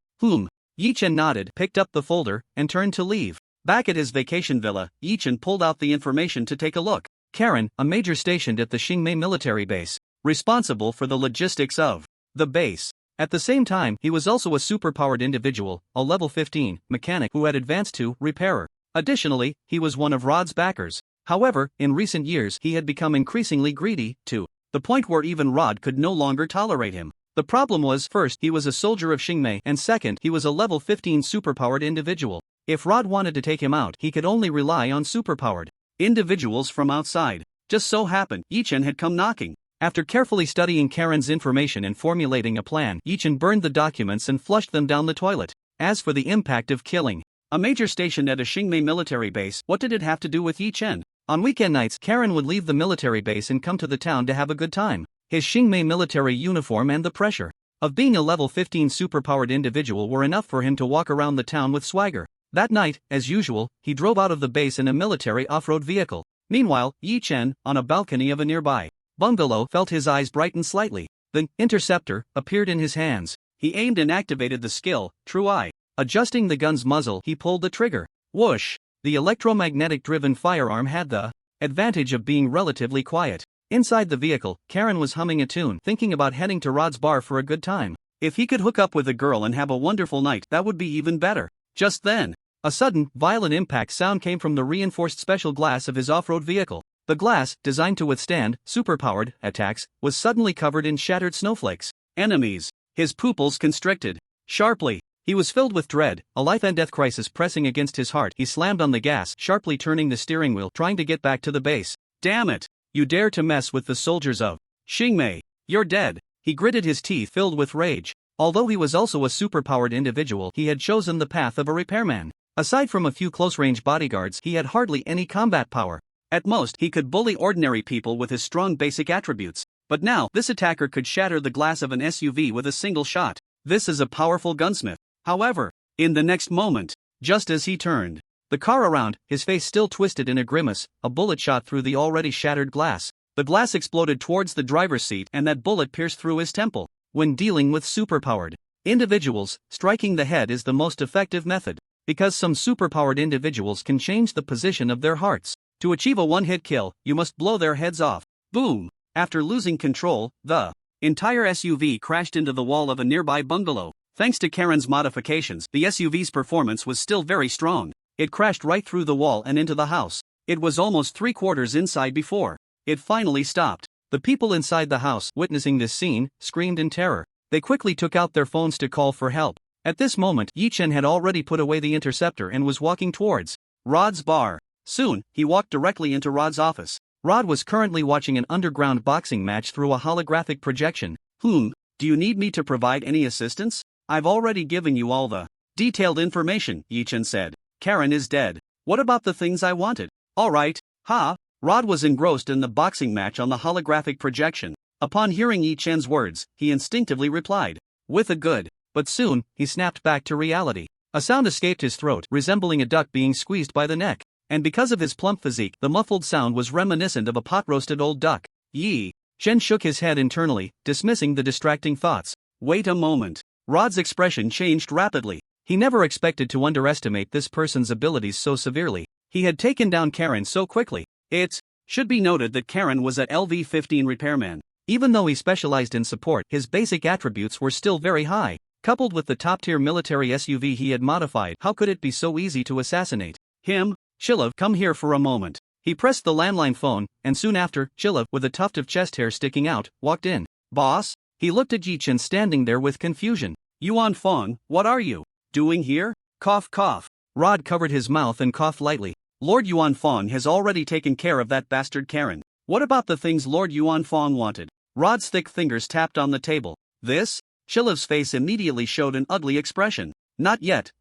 Yi Chen nodded, picked up the folder, and turned to leave. Back at his vacation villa, Yi Chen pulled out the information to take a look. Karen, a major stationed at the Xingmei military base, responsible for the logistics of the base. At the same time, he was also a superpowered individual, a level 15 mechanic who had advanced to repairer. Additionally, he was one of Rod's backers. However, in recent years he had become increasingly greedy, to the point where even Rod could no longer tolerate him. The problem was, first, he was a soldier of Xingmei, and second, he was a level 15 superpowered individual. If Rod wanted to take him out, he could only rely on superpowered individuals from outside. Just so happened, Yi Chen had come knocking. After carefully studying Karen's information and formulating a plan, Yi Chen burned the documents and flushed them down the toilet. As for the impact of killing a major stationed at a Xingmei military base, what did it have to do with Yi Chen? On weekend nights, Karen would leave the military base and come to the town to have a good time. His Xingmei military uniform and the pressure of being a level 15 superpowered individual were enough for him to walk around the town with swagger. That night, as usual, he drove out of the base in a military off-road vehicle. Meanwhile, Yi Chen, on a balcony of a nearby bungalow, felt his eyes brighten slightly. The interceptor appeared in his hands. He aimed and activated the skill, True Eye. Adjusting the gun's muzzle, he pulled the trigger. Whoosh! The electromagnetic-driven firearm had the advantage of being relatively quiet. Inside the vehicle, Karen was humming a tune, thinking about heading to Rod's bar for a good time. If he could hook up with a girl and have a wonderful night, that would be even better. Just then, a sudden, violent impact sound came from the reinforced special glass of his off-road vehicle. The glass, designed to withstand superpowered attacks, was suddenly covered in shattered snowflakes. Enemies. His pupils constricted sharply. He was filled with dread, a life-and-death crisis pressing against his heart. He slammed on the gas, sharply turning the steering wheel, trying to get back to the base. Damn it! You dare to mess with the soldiers of Xingmei. You're dead. He gritted his teeth, filled with rage. Although he was also a superpowered individual, he had chosen the path of a repairman. Aside from a few close-range bodyguards, he had hardly any combat power. At most, he could bully ordinary people with his strong basic attributes. But now, this attacker could shatter the glass of an SUV with a single shot. This is a powerful gunsmith. However, in the next moment, just as he turned the car around, his face still twisted in a grimace, a bullet shot through the already shattered glass. The glass exploded towards the driver's seat and that bullet pierced through his temple. When dealing with superpowered individuals, striking the head is the most effective method, because some superpowered individuals can change the position of their hearts. To achieve a one-hit kill, you must blow their heads off. Boom! After losing control, the entire SUV crashed into the wall of a nearby bungalow. Thanks to Karen's modifications, the SUV's performance was still very strong. It crashed right through the wall and into the house. It was almost 3/4 inside before it finally stopped. The people inside the house, witnessing this scene, screamed in terror. They quickly took out their phones to call for help. At this moment, Yi Chen had already put away the interceptor and was walking towards Rod's bar. Soon, he walked directly into Rod's office. Rod was currently watching an underground boxing match through a holographic projection. Do you need me to provide any assistance? I've already given you all the detailed information, Yi Chen said. Karen is dead. What about the things I wanted? Alright, Rod was engrossed in the boxing match on the holographic projection. Upon hearing Yi Chen's words, he instinctively replied with a good. But soon, he snapped back to reality. A sound escaped his throat, resembling a duck being squeezed by the neck. And because of his plump physique, the muffled sound was reminiscent of a pot-roasted old duck. Yi Chen shook his head internally, dismissing the distracting thoughts. Wait a moment. Rod's expression changed rapidly. He never expected to underestimate this person's abilities so severely. He had taken down Karen so quickly. It should be noted that Karen was at LV-15 repairman. Even though he specialized in support, his basic attributes were still very high. Coupled with the top-tier military SUV he had modified, how could it be so easy to assassinate him? Chilov, come here for a moment. He pressed the landline phone, and soon after, Chilov, with a tuft of chest hair sticking out, walked in. Boss? He looked at Yi Chen standing there with confusion. Yuan Fong, what are you doing here? Cough cough. Rod covered his mouth and coughed lightly. Lord Yuan Fong has already taken care of that bastard Karen. What about the things Lord Yuan Fong wanted? Rod's thick fingers tapped on the table. This? Chilov's face immediately showed an ugly expression. Not yet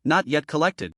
collected.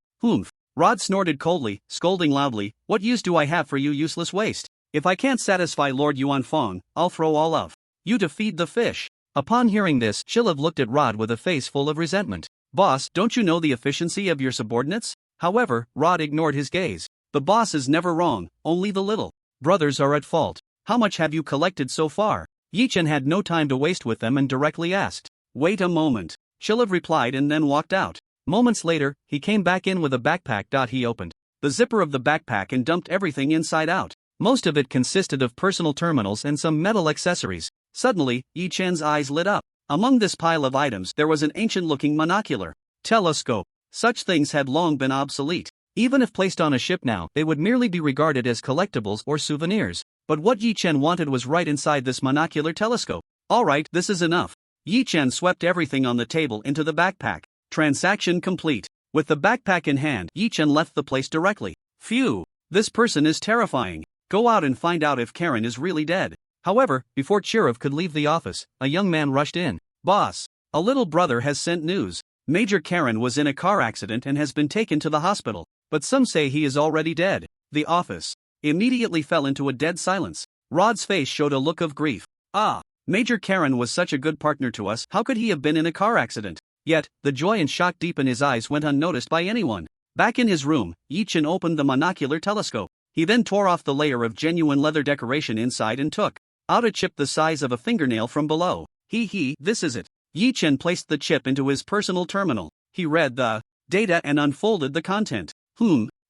Rod snorted coldly, scolding loudly, "What use do I have for you, useless waste? If I can't satisfy Lord Yuan Fong, I'll throw all of you to feed the fish." Upon hearing this, Shilov looked at Rod with a face full of resentment. "Boss, don't you know the efficiency of your subordinates?" However, Rod ignored his gaze. "The boss is never wrong, only the little brothers are at fault. How much have you collected so far?" Yi-Chen had no time to waste with them and directly asked. "Wait a moment," Shilov replied and then walked out. Moments later, he came back in with a backpack. He opened the zipper of the backpack and dumped everything inside out. Most of it consisted of personal terminals and some metal accessories. Suddenly, Yi-Chen's eyes lit up. Among this pile of items there was an ancient-looking monocular telescope. Such things had long been obsolete. Even if placed on a ship now, they would merely be regarded as collectibles or souvenirs. But what Yi-Chen wanted was right inside this monocular telescope. "Alright, this is enough." Yi-Chen swept everything on the table into the backpack. Transaction complete. With the backpack in hand, Yi-Chen left the place directly. Phew, this person is terrifying. Go out and find out if Karen is really dead. However, before Chirov could leave the office, a young man rushed in. "Boss, a little brother has sent news. Major Karen was in a car accident and has been taken to the hospital, but some say he is already dead." The office immediately fell into a dead silence. Rod's face showed a look of grief. Major Karen was such a good partner to us, how could he have been in a car accident? Yet, the joy and shock deep in his eyes went unnoticed by anyone. Back in his room, Yi-Chen opened the monocular telescope. He then tore off the layer of genuine leather decoration inside and took out a chip the size of a fingernail from below. This is it. Yi-Chen placed the chip into his personal terminal. He read the data and unfolded the content.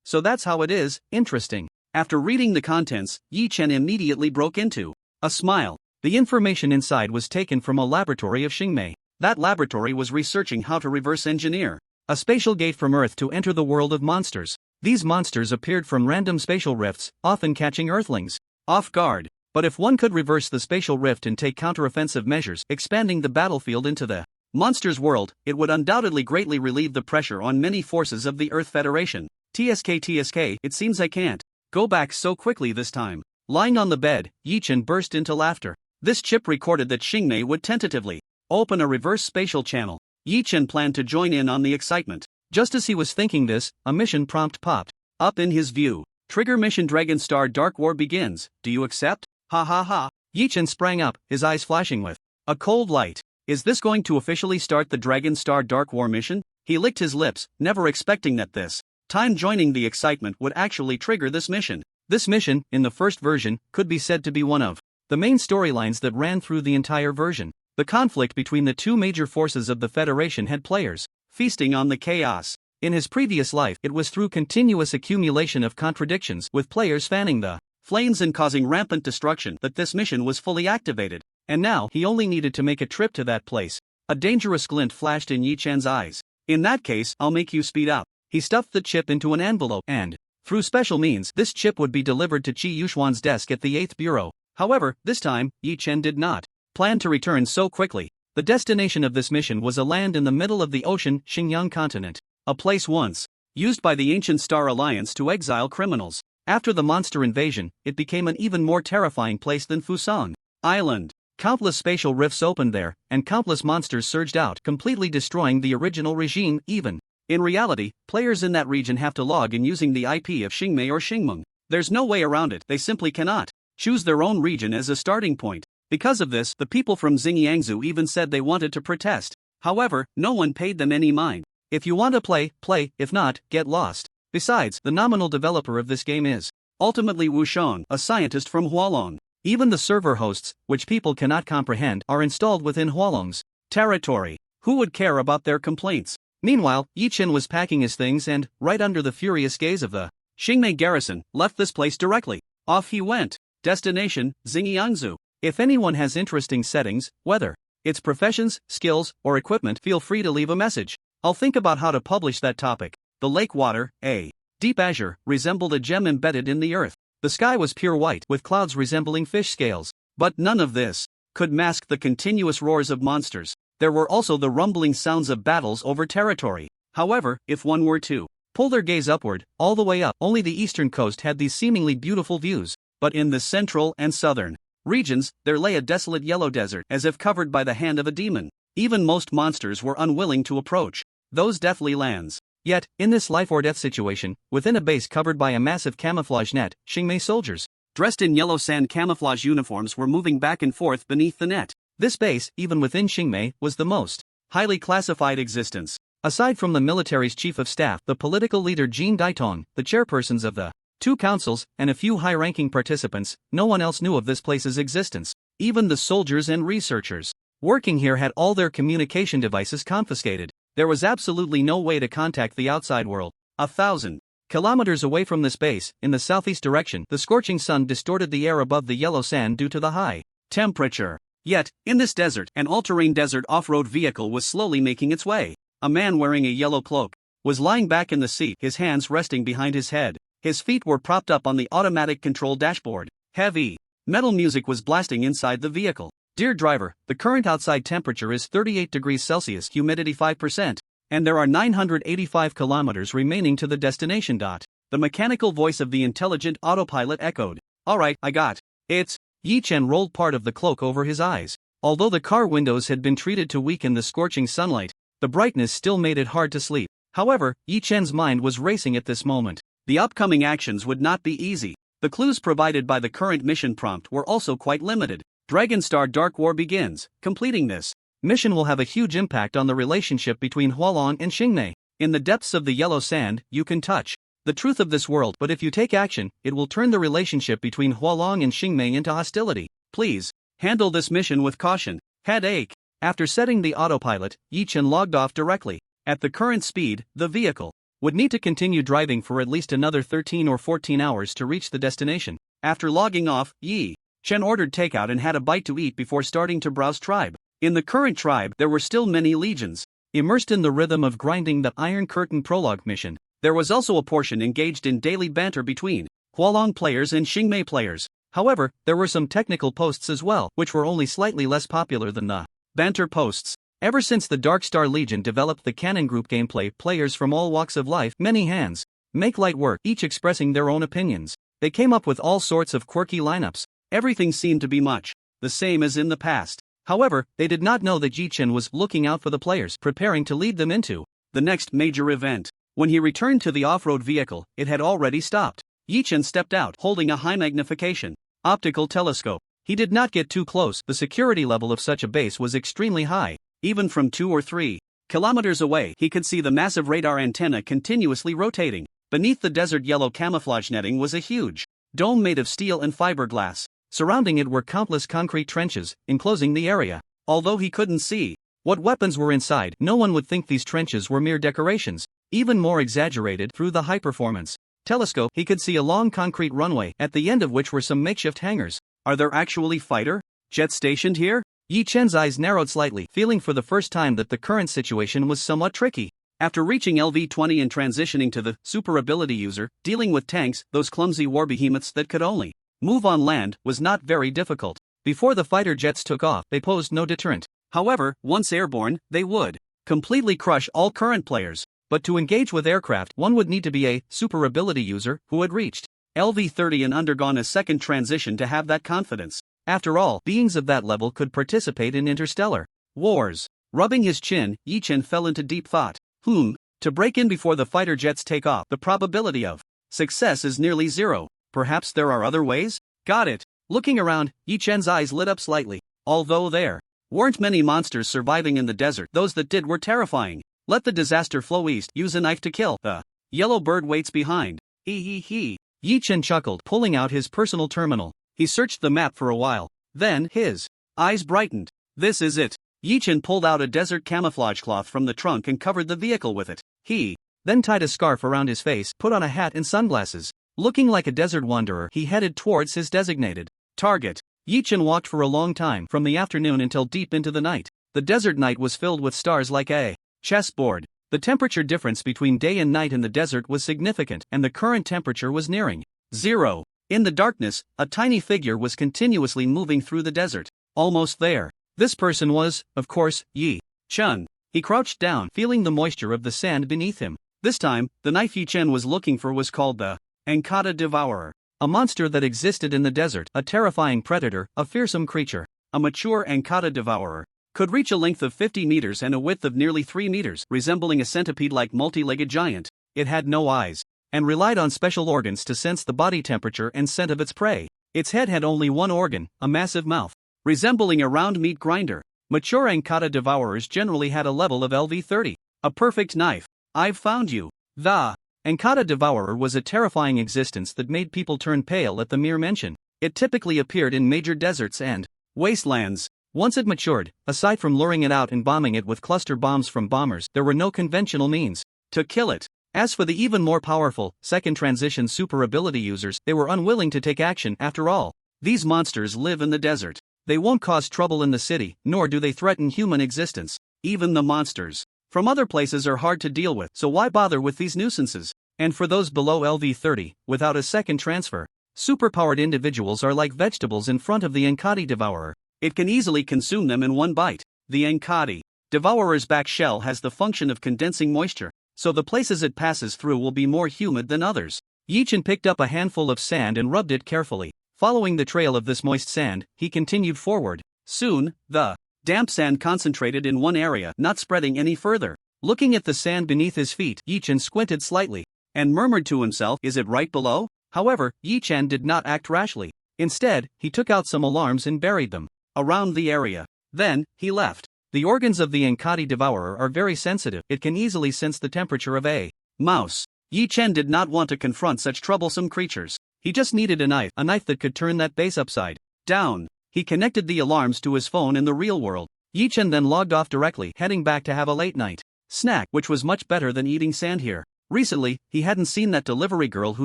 So that's how it is, interesting. After reading the contents, Yi-Chen immediately broke into a smile. The information inside was taken from a laboratory of Xingmei. That laboratory was researching how to reverse engineer a spatial gate from Earth to enter the world of monsters. These monsters appeared from random spatial rifts, often catching Earthlings off guard. But if one could reverse the spatial rift and take counteroffensive measures, expanding the battlefield into the monsters' world, it would undoubtedly greatly relieve the pressure on many forces of the Earth Federation. TSK, it seems I can't go back so quickly this time. Lying on the bed, Yi-Chen burst into laughter. This chip recorded that Xingmei would tentatively open a reverse spatial channel. Yi-Chen planned to join in on the excitement. Just as he was thinking this, a mission prompt popped up in his view. "Trigger mission Dragon Star Dark War begins. Do you accept?" Ha. Yi-Chen sprang up, his eyes flashing with a cold light. Is this going to officially start the Dragon Star Dark War mission? He licked his lips, never expecting that this time joining the excitement would actually trigger this mission. This mission, in the first version, could be said to be one of the main storylines that ran through the entire version. The conflict between the two major forces of the Federation had players feasting on the chaos. In his previous life, it was through continuous accumulation of contradictions with players fanning the flames and causing rampant destruction that this mission was fully activated. And now, he only needed to make a trip to that place. A dangerous glint flashed in Yi-Chen's eyes. "In that case, I'll make you speed up." He stuffed the chip into an envelope and, through special means, this chip would be delivered to Qi Yuxuan's desk at the 8th Bureau. However, this time, Yi-Chen did not plan to return so quickly. The destination of this mission was a land in the middle of the ocean, Xinjiang continent. A place once used by the ancient Star Alliance to exile criminals. After the monster invasion, it became an even more terrifying place than Fusang Island. Countless spatial rifts opened there, and countless monsters surged out, completely destroying the original regime. Even in reality, players in that region have to log in using the IP of Xingmei or Xingmeng. There's no way around it, they simply cannot choose their own region as a starting point. Because of this, the people from Xinjiangzhou even said they wanted to protest. However, no one paid them any mind. If you want to play, play, if not, get lost. Besides, the nominal developer of this game is ultimately Wu Shang, a scientist from Hualong. Even the server hosts, which people cannot comprehend, are installed within Hualong's territory. Who would care about their complaints? Meanwhile, Yi-Chen was packing his things and, right under the furious gaze of the Xingmei garrison, left this place directly. Off he went. Destination, Xinjiangzhou. If anyone has interesting settings, whether it's professions, skills, or equipment, feel free to leave a message. I'll think about how to publish that topic. The lake water, a deep azure, resembled a gem embedded in the earth. The sky was pure white, with clouds resembling fish scales. But none of this could mask the continuous roars of monsters. There were also the rumbling sounds of battles over territory. However, if one were to pull their gaze upward, all the way up, only the eastern coast had these seemingly beautiful views. But in the central and southern regions, there lay a desolate yellow desert, as if covered by the hand of a demon. Even most monsters were unwilling to approach those deathly lands. Yet, in this life-or-death situation, within a base covered by a massive camouflage net, Xingmei soldiers, dressed in yellow sand camouflage uniforms, were moving back and forth beneath the net. This base, even within Xingmei, was the most highly classified existence. Aside from the military's chief of staff, the political leader Jin Daitong, the chairpersons of the two councils, and a few high-ranking participants, no one else knew of this place's existence. Even the soldiers and researchers working here had all their communication devices confiscated. There was absolutely no way to contact the outside world. 1,000 kilometers away from this base, in the southeast direction, the scorching sun distorted the air above the yellow sand due to the high temperature. Yet, in this desert, an all-terrain desert off-road vehicle was slowly making its way. A man wearing a yellow cloak was lying back in the seat, his hands resting behind his head. His feet were propped up on the automatic control dashboard. Heavy metal music was blasting inside the vehicle. Dear driver, the current outside temperature is 38 degrees Celsius, humidity 5%, and there are 985 kilometers remaining to the destination. The mechanical voice of the intelligent autopilot echoed. Alright, I got it. Yi Chen rolled part of the cloak over his eyes. Although the car windows had been treated to weaken the scorching sunlight, the brightness still made it hard to sleep. However, Yi Chen's mind was racing at this moment. The upcoming actions would not be easy. The clues provided by the current mission prompt were also quite limited. Dragonstar Dark War begins. Completing this mission will have a huge impact on the relationship between Hualong and Xingmei. In the depths of the yellow sand, you can touch the truth of this world, but if you take action, it will turn the relationship between Hualong and Xingmei into hostility. Please handle this mission with caution. Headache. After setting the autopilot, Yi Chen logged off directly. At the current speed, the vehicle would need to continue driving for at least another 13 or 14 hours to reach the destination. After logging off, Yi Chen ordered takeout and had a bite to eat before starting to browse tribe. In the current tribe, there were still many legions immersed in the rhythm of grinding the Iron Curtain prologue mission. There was also a portion engaged in daily banter between Hualong players and Xingmei players. However, there were some technical posts as well, which were only slightly less popular than the banter posts. Ever since the Dark Star Legion developed the canon group gameplay, players from all walks of life, many hands, make light work, each expressing their own opinions. They came up with all sorts of quirky lineups. Everything seemed to be much the same as in the past. However, they did not know that Yi Chen was looking out for the players, preparing to lead them into the next major event. When he returned to the off-road vehicle, it had already stopped. Yi Chen stepped out, holding a high magnification optical telescope. He did not get too close. The security level of such a base was extremely high. Even from 2 or 3 kilometers away, he could see the massive radar antenna continuously rotating. Beneath the desert yellow camouflage netting was a huge dome made of steel and fiberglass. Surrounding it were countless concrete trenches, enclosing the area. Although he couldn't see what weapons were inside, no one would think these trenches were mere decorations. Even more exaggerated, through the high-performance telescope, he could see a long concrete runway, at the end of which were some makeshift hangars. Are there actually fighter jets stationed here? Yi Chen's eyes narrowed slightly, feeling for the first time that the current situation was somewhat tricky. After reaching LV-20 and transitioning to the super ability user, dealing with tanks, those clumsy war behemoths that could only move on land, was not very difficult. Before the fighter jets took off, they posed no deterrent. However, once airborne, they would completely crush all current players. But to engage with aircraft, one would need to be a super ability user who had reached LV-30 and undergone a second transition to have that confidence. After all, beings of that level could participate in interstellar wars. Rubbing his chin, Yi Chen fell into deep thought. To break in before the fighter jets take off, the probability of success is nearly zero. Perhaps there are other ways? Got it. Looking around, Yi Chen's eyes lit up slightly. Although there weren't many monsters surviving in the desert, those that did were terrifying. Let the disaster flow east, use a knife to kill. The yellow bird waits behind. He. Yi Chen chuckled, pulling out his personal terminal. He searched the map for a while. Then, his eyes brightened. This is it. Yi Chen pulled out a desert camouflage cloth from the trunk and covered the vehicle with it. He then tied a scarf around his face, put on a hat and sunglasses. Looking like a desert wanderer, he headed towards his designated target. Yi Chen walked for a long time, from the afternoon until deep into the night. The desert night was filled with stars like a chessboard. The temperature difference between day and night in the desert was significant, and the current temperature was nearing zero. In the darkness, a tiny figure was continuously moving through the desert. Almost there. This person was, of course, Yi Chen. He crouched down, feeling the moisture of the sand beneath him. This time, the knife Yi Chen was looking for was called the Ankata Devourer. A monster that existed in the desert, a terrifying predator, a fearsome creature. A mature Ankata Devourer. Could reach a length of 50 meters and a width of nearly 3 meters, resembling a centipede-like multi-legged giant. It had no eyes, and relied on special organs to sense the body temperature and scent of its prey. Its head had only one organ, a massive mouth, resembling a round meat grinder. Mature Ankata devourers generally had a level of LV30. A perfect knife. I've found you. The Ankata devourer was a terrifying existence that made people turn pale at the mere mention. It typically appeared in major deserts and wastelands. Once it matured, aside from luring it out and bombing it with cluster bombs from bombers, there were no conventional means to kill it. As for the even more powerful, second transition super ability users, they were unwilling to take action after all. These monsters live in the desert. They won't cause trouble in the city, nor do they threaten human existence. Even the monsters from other places are hard to deal with, so why bother with these nuisances? And for those below LV30, without a second transfer, superpowered individuals are like vegetables in front of the Ankati devourer. It can easily consume them in one bite. The Ankati devourer's back shell has the function of condensing moisture, so the places it passes through will be more humid than others. Yichen picked up a handful of sand and rubbed it carefully. Following the trail of this moist sand, he continued forward. Soon, the damp sand concentrated in one area, not spreading any further. Looking at the sand beneath his feet, Yichen squinted slightly and murmured to himself, "Is it right below?" However, Yichen did not act rashly. Instead, he took out some alarms and buried them around the area. Then, he left. The organs of the Ankati devourer are very sensitive. It can easily sense the temperature of a mouse. Yichen did not want to confront such troublesome creatures. He just needed a knife that could turn that base upside down. He connected the alarms to his phone in the real world. Yichen then logged off directly, heading back to have a late night snack, which was much better than eating sand here. Recently, he hadn't seen that delivery girl who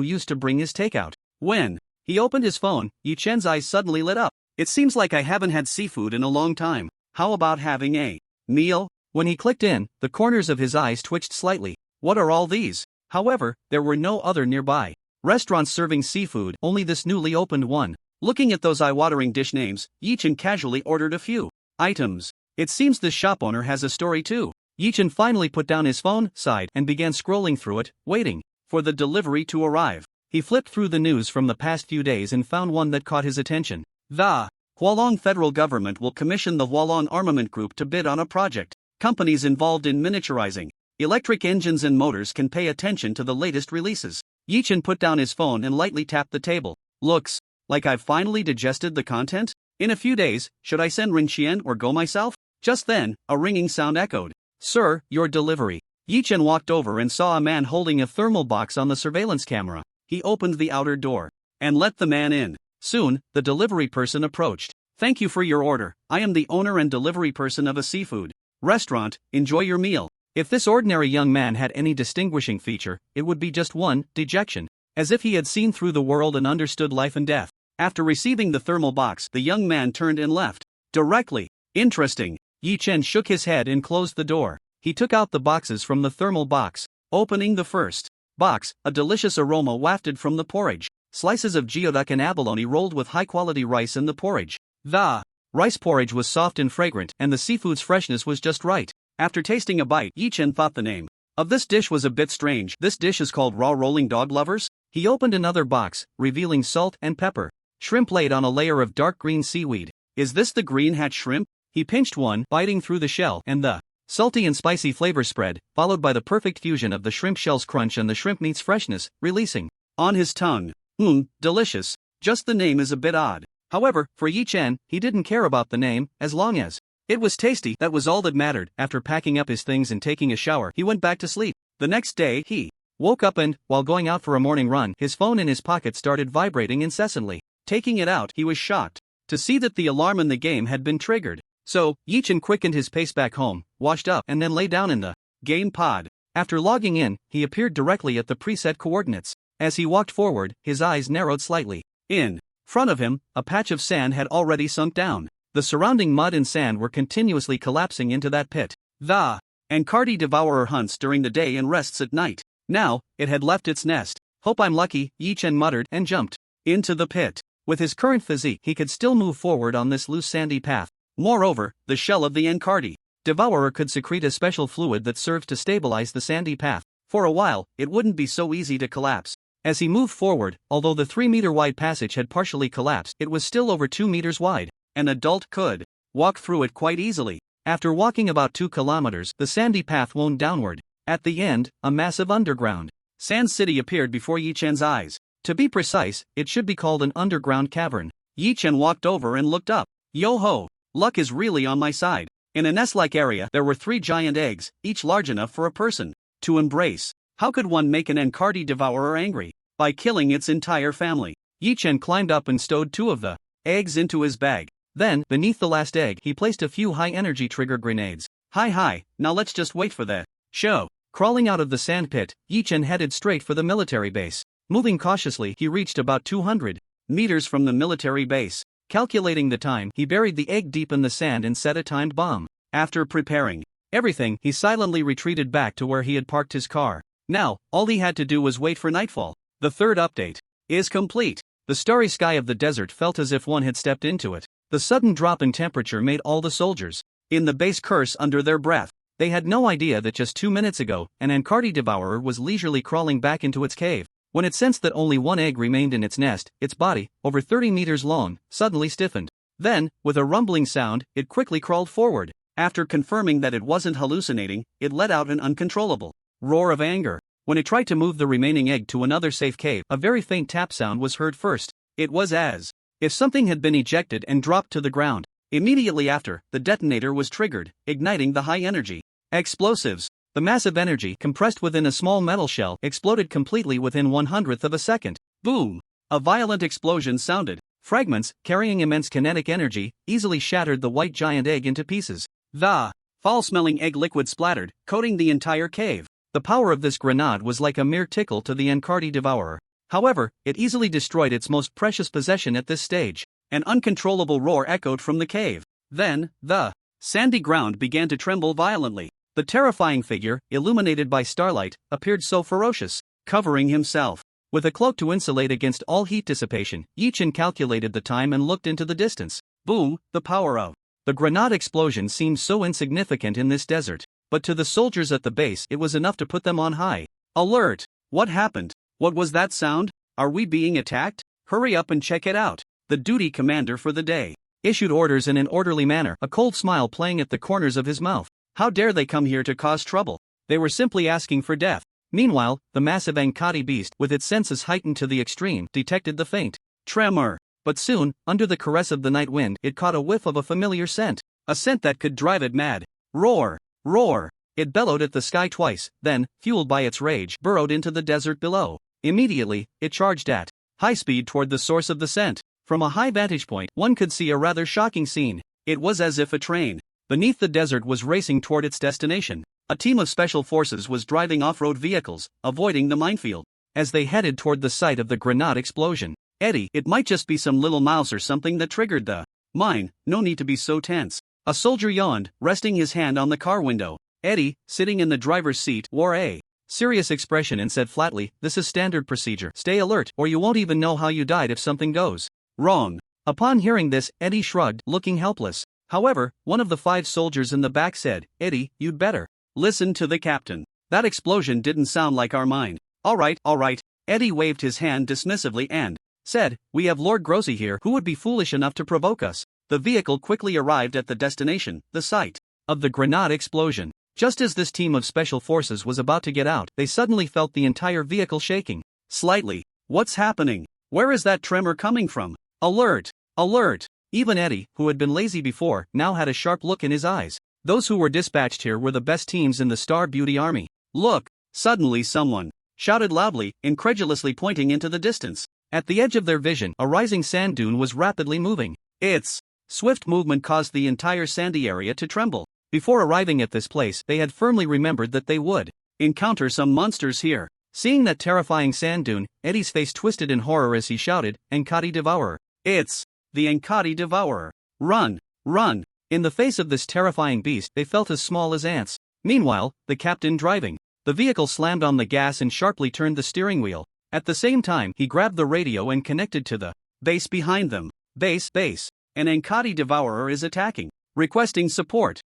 used to bring his takeout. When he opened his phone, Yichen's eyes suddenly lit up. It seems like I haven't had seafood in a long time. How about having a meal? When he clicked in, the corners of his eyes twitched slightly. What are all these? However, there were no other nearby restaurants serving seafood, only this newly opened one. Looking at those eye-watering dish names, Yichen casually ordered a few items. It seems this shop owner has a story too. Yichen finally put down his phone, sighed, and began scrolling through it, waiting for the delivery to arrive. He flipped through the news from the past few days and found one that caught his attention. The Hualong federal government will commission the Hualong Armament Group to bid on a project. Companies involved in miniaturizing electric engines and motors can pay attention to the latest releases. Yichen put down his phone and lightly tapped the table. Looks like I've finally digested the content? In a few days, should I send Rinxian or go myself? Just then, a ringing sound echoed. "Sir, your delivery." Yichen walked over and saw a man holding a thermal box on the surveillance camera. He opened the outer door and let the man in. Soon, the delivery person approached. "Thank you for your order. I am the owner and delivery person of a seafood restaurant. Enjoy your meal." If this ordinary young man had any distinguishing feature, it would be just one: dejection. As if he had seen through the world and understood life and death. After receiving the thermal box, the young man turned and left directly. Interesting. Yichen shook his head and closed the door. He took out the boxes from the thermal box. Opening the first box, a delicious aroma wafted from the porridge. Slices of geoduck and abalone rolled with high-quality rice in the porridge. The rice porridge was soft and fragrant, and the seafood's freshness was just right. After tasting a bite, Yichen thought the name of this dish was a bit strange. This dish is called raw rolling dog lovers. He opened another box, revealing salt and pepper shrimp laid on a layer of dark green seaweed. Is this the green hat shrimp? He pinched one, biting through the shell, and the salty and spicy flavor spread, followed by the perfect fusion of the shrimp shell's crunch and the shrimp meat's freshness, releasing on his tongue. Delicious. Just the name is a bit odd. However, for Yichen, he didn't care about the name, as long as it was tasty. That was all that mattered. After packing up his things and taking a shower, he went back to sleep. The next day, he woke up and, while going out for a morning run, his phone in his pocket started vibrating incessantly. Taking it out, he was shocked to see that the alarm in the game had been triggered. So, Yichen quickened his pace back home, washed up, and then lay down in the game pod. After logging in, he appeared directly at the preset coordinates. As he walked forward, his eyes narrowed slightly. In front of him, a patch of sand had already sunk down. The surrounding mud and sand were continuously collapsing into that pit. The Ankati devourer hunts during the day and rests at night. Now, it had left its nest. "Hope I'm lucky," Yichen muttered and jumped into the pit. With his current physique, he could still move forward on this loose sandy path. Moreover, the shell of the Ankati devourer could secrete a special fluid that serves to stabilize the sandy path. For a while, it wouldn't be so easy to collapse. As he moved forward, although the 3-meter-wide passage had partially collapsed, it was still over 2 meters wide. An adult could walk through it quite easily. After walking about 2 kilometers, the sandy path wound downward. At the end, a massive underground sand city appeared before Yi Chen's eyes. To be precise, it should be called an underground cavern. Yi Chen walked over and looked up. Yo-ho! Luck is really on my side. In a nest-like area, there were 3 giant eggs, each large enough for a person to embrace. How could one make an Encardi devourer angry? By killing its entire family. Yi Chen climbed up and stowed 2 of the eggs into his bag. Then, beneath the last egg, he placed a few high-energy trigger grenades. Hi, now let's just wait for the show. Crawling out of the sand pit, Yi Chen headed straight for the military base. Moving cautiously, he reached about 200 meters from the military base. Calculating the time, he buried the egg deep in the sand and set a timed bomb. After preparing everything, he silently retreated back to where he had parked his car. Now, all he had to do was wait for nightfall. The third update is complete. The starry sky of the desert felt as if one had stepped into it. The sudden drop in temperature made all the soldiers in the base curse under their breath. They had no idea that just 2 minutes ago, an Encardi devourer was leisurely crawling back into its cave. When it sensed that only 1 egg remained in its nest, its body, over 30 meters long, suddenly stiffened. Then, with a rumbling sound, it quickly crawled forward. After confirming that it wasn't hallucinating, it let out an uncontrollable roar of anger. When it tried to move the remaining egg to another safe cave, a very faint tap sound was heard first. It was as if something had been ejected and dropped to the ground. Immediately after, the detonator was triggered, igniting the high-energy explosives. The massive energy, compressed within a small metal shell, exploded completely within 1/100th of a second. Boom! A violent explosion sounded. Fragments, carrying immense kinetic energy, easily shattered the white giant egg into pieces. The foul-smelling egg liquid splattered, coating the entire cave. The power of this grenade was like a mere tickle to the Encardi devourer. However, it easily destroyed its most precious possession at this stage. An uncontrollable roar echoed from the cave. Then, the sandy ground began to tremble violently. The terrifying figure, illuminated by starlight, appeared so ferocious. Covering himself with a cloak to insulate against all heat dissipation, Yi Chen calculated the time and looked into the distance. Boom! The power of the grenade explosion seemed so insignificant in this desert, but to the soldiers at the base it was enough to put them on high alert. What happened? What was that sound? Are we being attacked? Hurry up and check it out. The duty commander for the day issued orders in an orderly manner, a cold smile playing at the corners of his mouth. How dare they come here to cause trouble? They were simply asking for death. Meanwhile, the massive Encardi beast, with its senses heightened to the extreme, detected the faint tremor. But soon, under the caress of the night wind, it caught a whiff of a familiar scent. A scent that could drive it mad. Roar! Roar! It bellowed at the sky twice, then, fueled by its rage, burrowed into the desert below. Immediately, it charged at high speed toward the source of the scent. From a high vantage point, one could see a rather shocking scene. It was as if a train beneath the desert was racing toward its destination. A team of special forces was driving off-road vehicles, avoiding the minefield. As they headed toward the site of the grenade explosion, Eddie, it might just be some little mouse or something that triggered the mine, no need to be so tense. A soldier yawned, resting his hand on the car window. Eddie, sitting in the driver's seat, wore a serious expression and said flatly, "This is standard procedure. Stay alert, or you won't even know how you died if something goes wrong." Upon hearing this, Eddie shrugged, looking helpless. However, one of the 5 soldiers in the back said, "Eddie, you'd better listen to the captain. That explosion didn't sound like our mine." All right. Eddie waved his hand dismissively and said, "We have Lord Grossi here who would be foolish enough to provoke us." The vehicle quickly arrived at the destination, the site of the grenade explosion. Just as this team of special forces was about to get out, they suddenly felt the entire vehicle shaking slightly. What's happening? Where is that tremor coming from? Alert! Alert! Even Eddie, who had been lazy before, now had a sharp look in his eyes. Those who were dispatched here were the best teams in the Star Beauty Army. Look! Suddenly someone shouted loudly, incredulously pointing into the distance. At the edge of their vision, a rising sand dune was rapidly moving. Its swift movement caused the entire sandy area to tremble. Before arriving at this place, they had firmly remembered that they would encounter some monsters here. Seeing that terrifying sand dune, Eddie's face twisted in horror as he shouted, "Encardi Devourer! It's the Encardi Devourer! Run! Run!" In the face of this terrifying beast, they felt as small as ants. Meanwhile, the captain driving the vehicle slammed on the gas and sharply turned the steering wheel. At the same time, he grabbed the radio and connected to the base behind them. Base. An Encardi Devourer is attacking. Requesting support.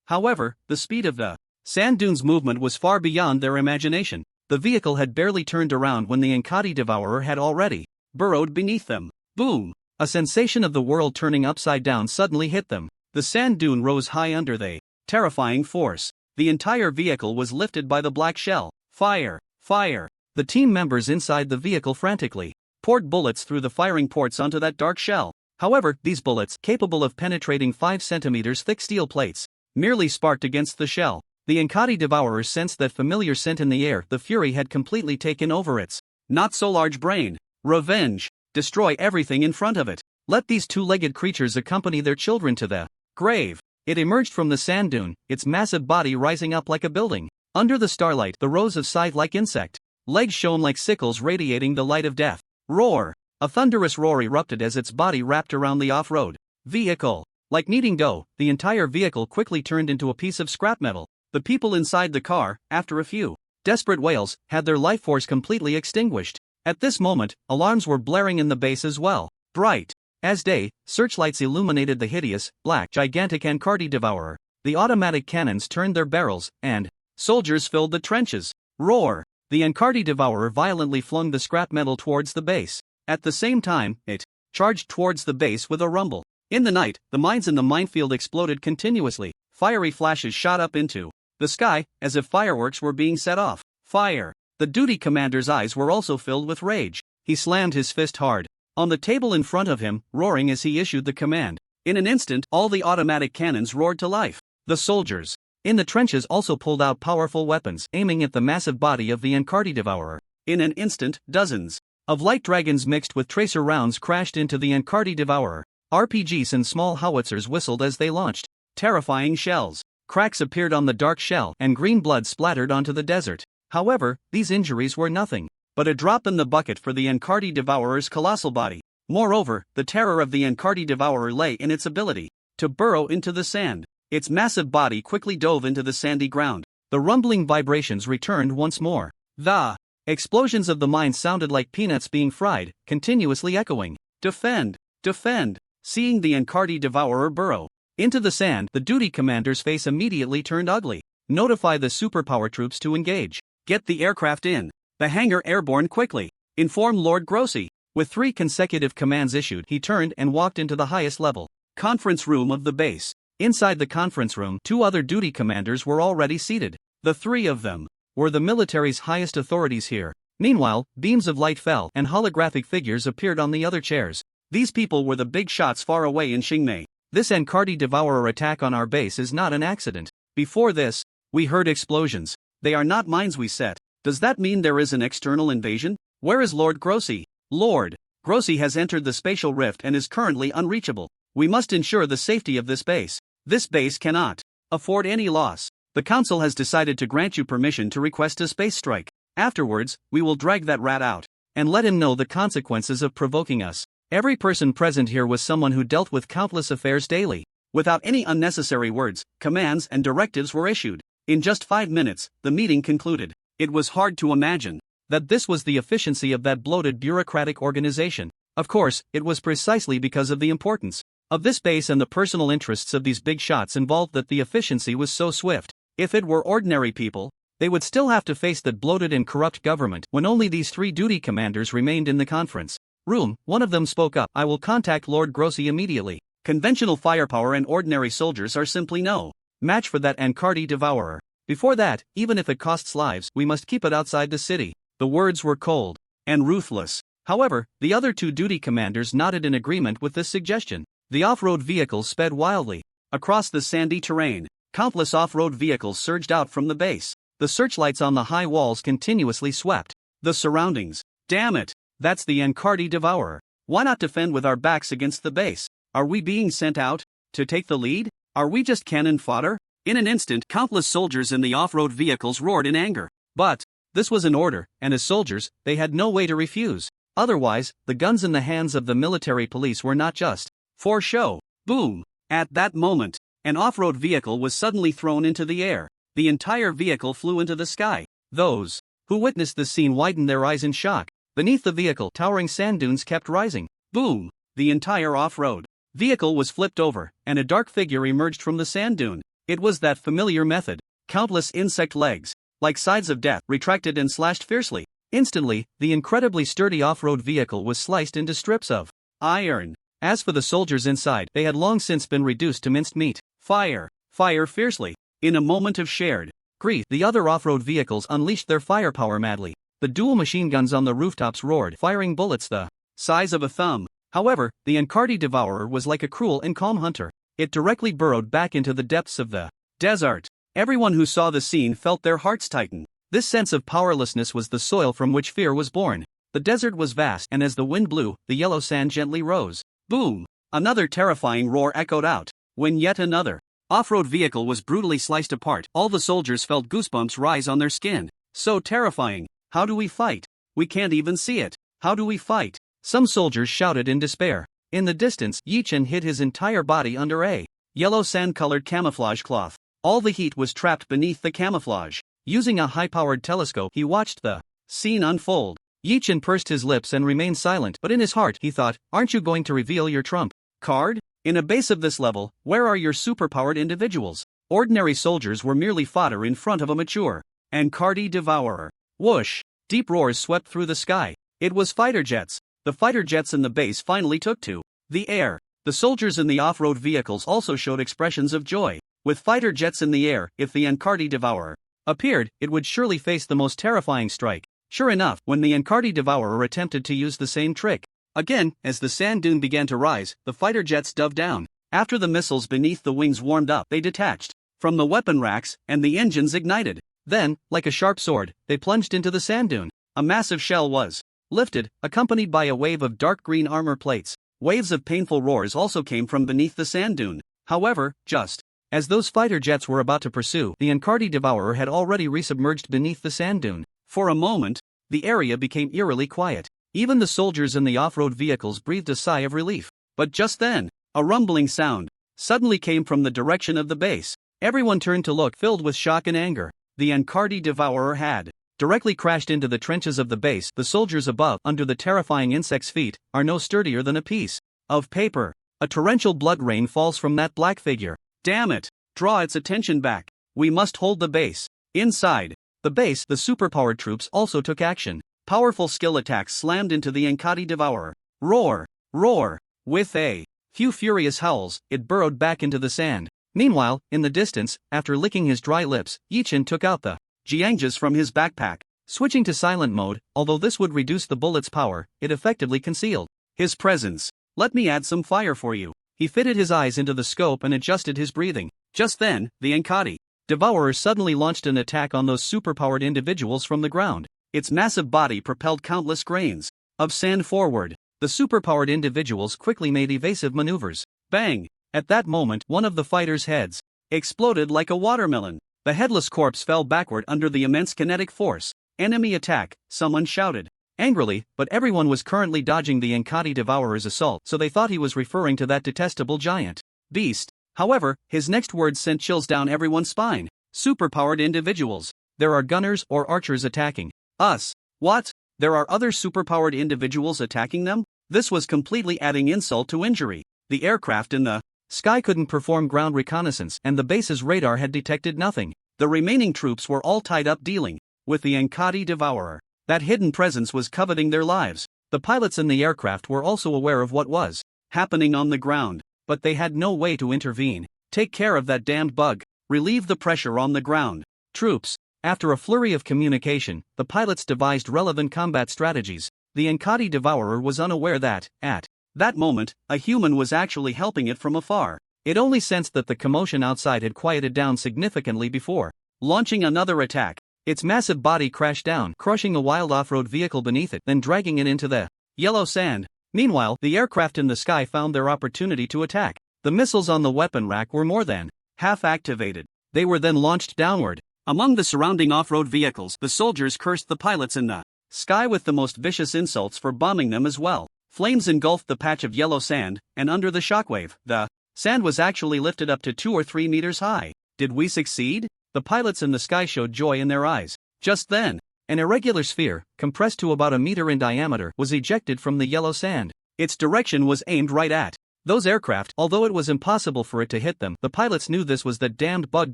However, the speed of the sand dune's movement was far beyond their imagination. The vehicle had barely turned around when the Encardi Devourer had already burrowed beneath them. Boom! A sensation of the world turning upside down suddenly hit them. The sand dune rose high under the terrifying force. The entire vehicle was lifted by the black shell. Fire! Fire! The team members inside the vehicle frantically poured bullets through the firing ports onto that dark shell. However, these bullets, capable of penetrating 5 centimeters thick steel plates, merely sparked against the shell. The Enkadi devourers sensed that familiar scent in the air. The fury had completely taken over its not-so-large brain. Revenge! Destroy everything in front of it. Let these two-legged creatures accompany their children to the grave. It emerged from the sand dune, its massive body rising up like a building. Under the starlight, the rows of scythe-like insect legs shone like sickles radiating the light of death. Roar! A thunderous roar erupted as its body wrapped around the off-road vehicle. Like kneading dough, the entire vehicle quickly turned into a piece of scrap metal. The people inside the car, after a few desperate wails, had their life force completely extinguished. At this moment, alarms were blaring in the base as well. Bright as day, searchlights illuminated the hideous, black, gigantic Enkadi devourer. The automatic cannons turned their barrels, and soldiers filled the trenches. Roar! The Enkadi devourer violently flung the scrap metal towards the base. At the same time, it charged towards the base with a rumble. In the night, the mines in the minefield exploded continuously. Fiery flashes shot up into the sky, as if fireworks were being set off. Fire! The duty commander's eyes were also filled with rage. He slammed his fist hard on the table in front of him, roaring as he issued the command. In an instant, all the automatic cannons roared to life. The soldiers in the trenches also pulled out powerful weapons, aiming at the massive body of the Enkadi devourer. In an instant, dozens of light dragons mixed with tracer rounds crashed into the Enkadi devourer. RPGs and small howitzers whistled as they launched terrifying shells. Cracks appeared on the dark shell, and green blood splattered onto the desert. However, these injuries were nothing but a drop in the bucket for the Enkadi devourer's colossal body. Moreover, the terror of the Enkadi devourer lay in its ability to burrow into the sand. Its massive body quickly dove into the sandy ground. The rumbling vibrations returned once more. The explosions of the mine sounded like peanuts being fried, continuously echoing. Defend! Defend! Seeing the Enkadi devourer burrow into the sand, the duty commander's face immediately turned ugly. Notify the superpower troops to engage. Get the aircraft in the hangar airborne quickly. Inform Lord Grossi. With 3 consecutive commands issued, he turned and walked into the highest level conference room of the base. Inside the conference room, 2 other duty commanders were already seated. The 3 of them were the military's highest authorities here. Meanwhile, beams of light fell and holographic figures appeared on the other chairs. These people were the big shots far away in Qingmei. This Enkadi devourer attack on our base is not an accident. Before this, we heard explosions. They are not mines we set. Does that mean there is an external invasion? Where is Lord Grossi? Lord Grossi has entered the spatial rift and is currently unreachable. We must ensure the safety of this base. This base cannot afford any loss. The council has decided to grant you permission to request a space strike. Afterwards, we will drag that rat out and let him know the consequences of provoking us. Every person present here was someone who dealt with countless affairs daily. Without any unnecessary words, commands and directives were issued. In just 5 minutes, the meeting concluded. It was hard to imagine that this was the efficiency of that bloated bureaucratic organization. Of course, it was precisely because of the importance of this base and the personal interests of these big shots involved that the efficiency was so swift. If it were ordinary people, they would still have to face that bloated and corrupt government. When only these 3 duty commanders remained in the conference room, one of them spoke up. I will contact Lord Grossi immediately. Conventional firepower and ordinary soldiers are simply no match for that Enkadi devourer. Before that, even if it costs lives, we must keep it outside the city. The words were cold and ruthless. However, the other 2 duty commanders nodded in agreement with this suggestion. The off-road vehicles sped wildly across the sandy terrain. Countless off-road vehicles surged out from the base. The searchlights on the high walls continuously swept the surroundings. Damn it! That's the Enkadi devourer. Why not defend with our backs against the base? Are we being sent out to take the lead? Are we just cannon fodder? In an instant, countless soldiers in the off-road vehicles roared in anger. But this was an order, and as soldiers, they had no way to refuse. Otherwise, the guns in the hands of the military police were not just for show. Boom! At that moment, an off-road vehicle was suddenly thrown into the air. The entire vehicle flew into the sky. Those who witnessed the scene widened their eyes in shock. Beneath the vehicle, towering sand dunes kept rising. Boom! The entire off-road vehicle was flipped over, and a dark figure emerged from the sand dune. It was that familiar method. Countless insect legs, like sides of death, retracted and slashed fiercely. Instantly, the incredibly sturdy off-road vehicle was sliced into strips of iron. As for the soldiers inside, they had long since been reduced to minced meat. Fire! Fire fiercely! In a moment of shared grief, the other off-road vehicles unleashed their firepower madly. The dual machine guns on the rooftops roared, firing bullets the size of a thumb. However, the Encardi Devourer was like a cruel and calm hunter. It directly burrowed back into the depths of the desert. Everyone who saw the scene felt their hearts tighten. This sense of powerlessness was the soil from which fear was born. The desert was vast, and as the wind blew, the yellow sand gently rose. Boom! Another terrifying roar echoed out. When yet another off-road vehicle was brutally sliced apart, all the soldiers felt goosebumps rise on their skin. So terrifying. How do we fight? We can't even see it. How do we fight? Some soldiers shouted in despair. In the distance, Yichen hid his entire body under a yellow sand-colored camouflage cloth. All the heat was trapped beneath the camouflage. Using a high-powered telescope, he watched the scene unfold. Yichen pursed his lips and remained silent, but in his heart he thought, aren't you going to reveal your trump card? In a base of this level, where are your superpowered individuals? Ordinary soldiers were merely fodder in front of a mature Encardi Devourer. Whoosh! Deep roars swept through the sky. It was fighter jets. The fighter jets in the base finally took to the air. The soldiers in the off-road vehicles also showed expressions of joy. With fighter jets in the air, if the Encardi Devourer appeared, it would surely face the most terrifying strike. Sure enough, when the Encardi Devourer attempted to use the same trick again, as the sand dune began to rise, the fighter jets dove down. After the missiles beneath the wings warmed up, they detached from the weapon racks, and the engines ignited. Then, like a sharp sword, they plunged into the sand dune. A massive shell was lifted, accompanied by a wave of dark green armor plates. Waves of painful roars also came from beneath the sand dune. However, just as those fighter jets were about to pursue, the Encardi Devourer had already resubmerged beneath the sand dune. For a moment, the area became eerily quiet. Even the soldiers in the off-road vehicles breathed a sigh of relief. But just then, a rumbling sound suddenly came from the direction of the base. Everyone turned to look, filled with shock and anger. The Encardi Devourer had directly crashed into the trenches of the base. The soldiers above, under the terrifying insect's feet, are no sturdier than a piece of paper. A torrential blood rain falls from that black figure. Damn it! Draw its attention back. We must hold the base. Inside the base, the superpowered troops also took action. Powerful skill attacks slammed into the Encardi Devourer. Roar! Roar! With a few furious howls, it burrowed back into the sand. Meanwhile, in the distance, after licking his dry lips, Yichen took out the Jiangjas from his backpack. Switching to silent mode, although this would reduce the bullet's power, it effectively concealed his presence. Let me add some fire for you. He fitted his eyes into the scope and adjusted his breathing. Just then, the Encardi Devourer suddenly launched an attack on those superpowered individuals from the ground. Its massive body propelled countless grains of sand forward. The superpowered individuals quickly made evasive maneuvers. Bang! At that moment, one of the fighters' heads exploded like a watermelon. The headless corpse fell backward under the immense kinetic force. Enemy attack, someone shouted angrily, but everyone was currently dodging the Encardi Devourer's assault, so they thought he was referring to that detestable giant beast. However, his next words sent chills down everyone's spine. Superpowered individuals. There are gunners or archers attacking us. What? There are other superpowered individuals attacking them? This was completely adding insult to injury. The aircraft in the sky couldn't perform ground reconnaissance, and the base's radar had detected nothing. The remaining troops were all tied up dealing with the Encardi Devourer. That hidden presence was coveting their lives. The pilots in the aircraft were also aware of what was happening on the ground, but they had no way to intervene. Take care of that damned bug. Relieve the pressure on the ground. Troops. After a flurry of communication, the pilots devised relevant combat strategies. The Encardi Devourer was unaware that, at that moment, a human was actually helping it from afar. It only sensed that the commotion outside had quieted down significantly before launching another attack. Its massive body crashed down, crushing a wild off-road vehicle beneath it, then dragging it into the yellow sand. Meanwhile, the aircraft in the sky found their opportunity to attack. The missiles on the weapon rack were more than half activated. They were then launched downward. Among the surrounding off-road vehicles, the soldiers cursed the pilots in the sky with the most vicious insults for bombing them as well. Flames engulfed the patch of yellow sand, and under the shockwave, the sand was actually lifted up to 2 or 3 meters high. Did we succeed? The pilots in the sky showed joy in their eyes. Just then, an irregular sphere, compressed to about a meter in diameter, was ejected from the yellow sand. Its direction was aimed right at those aircraft. Although it was impossible for it to hit them, the pilots knew this was that damned bug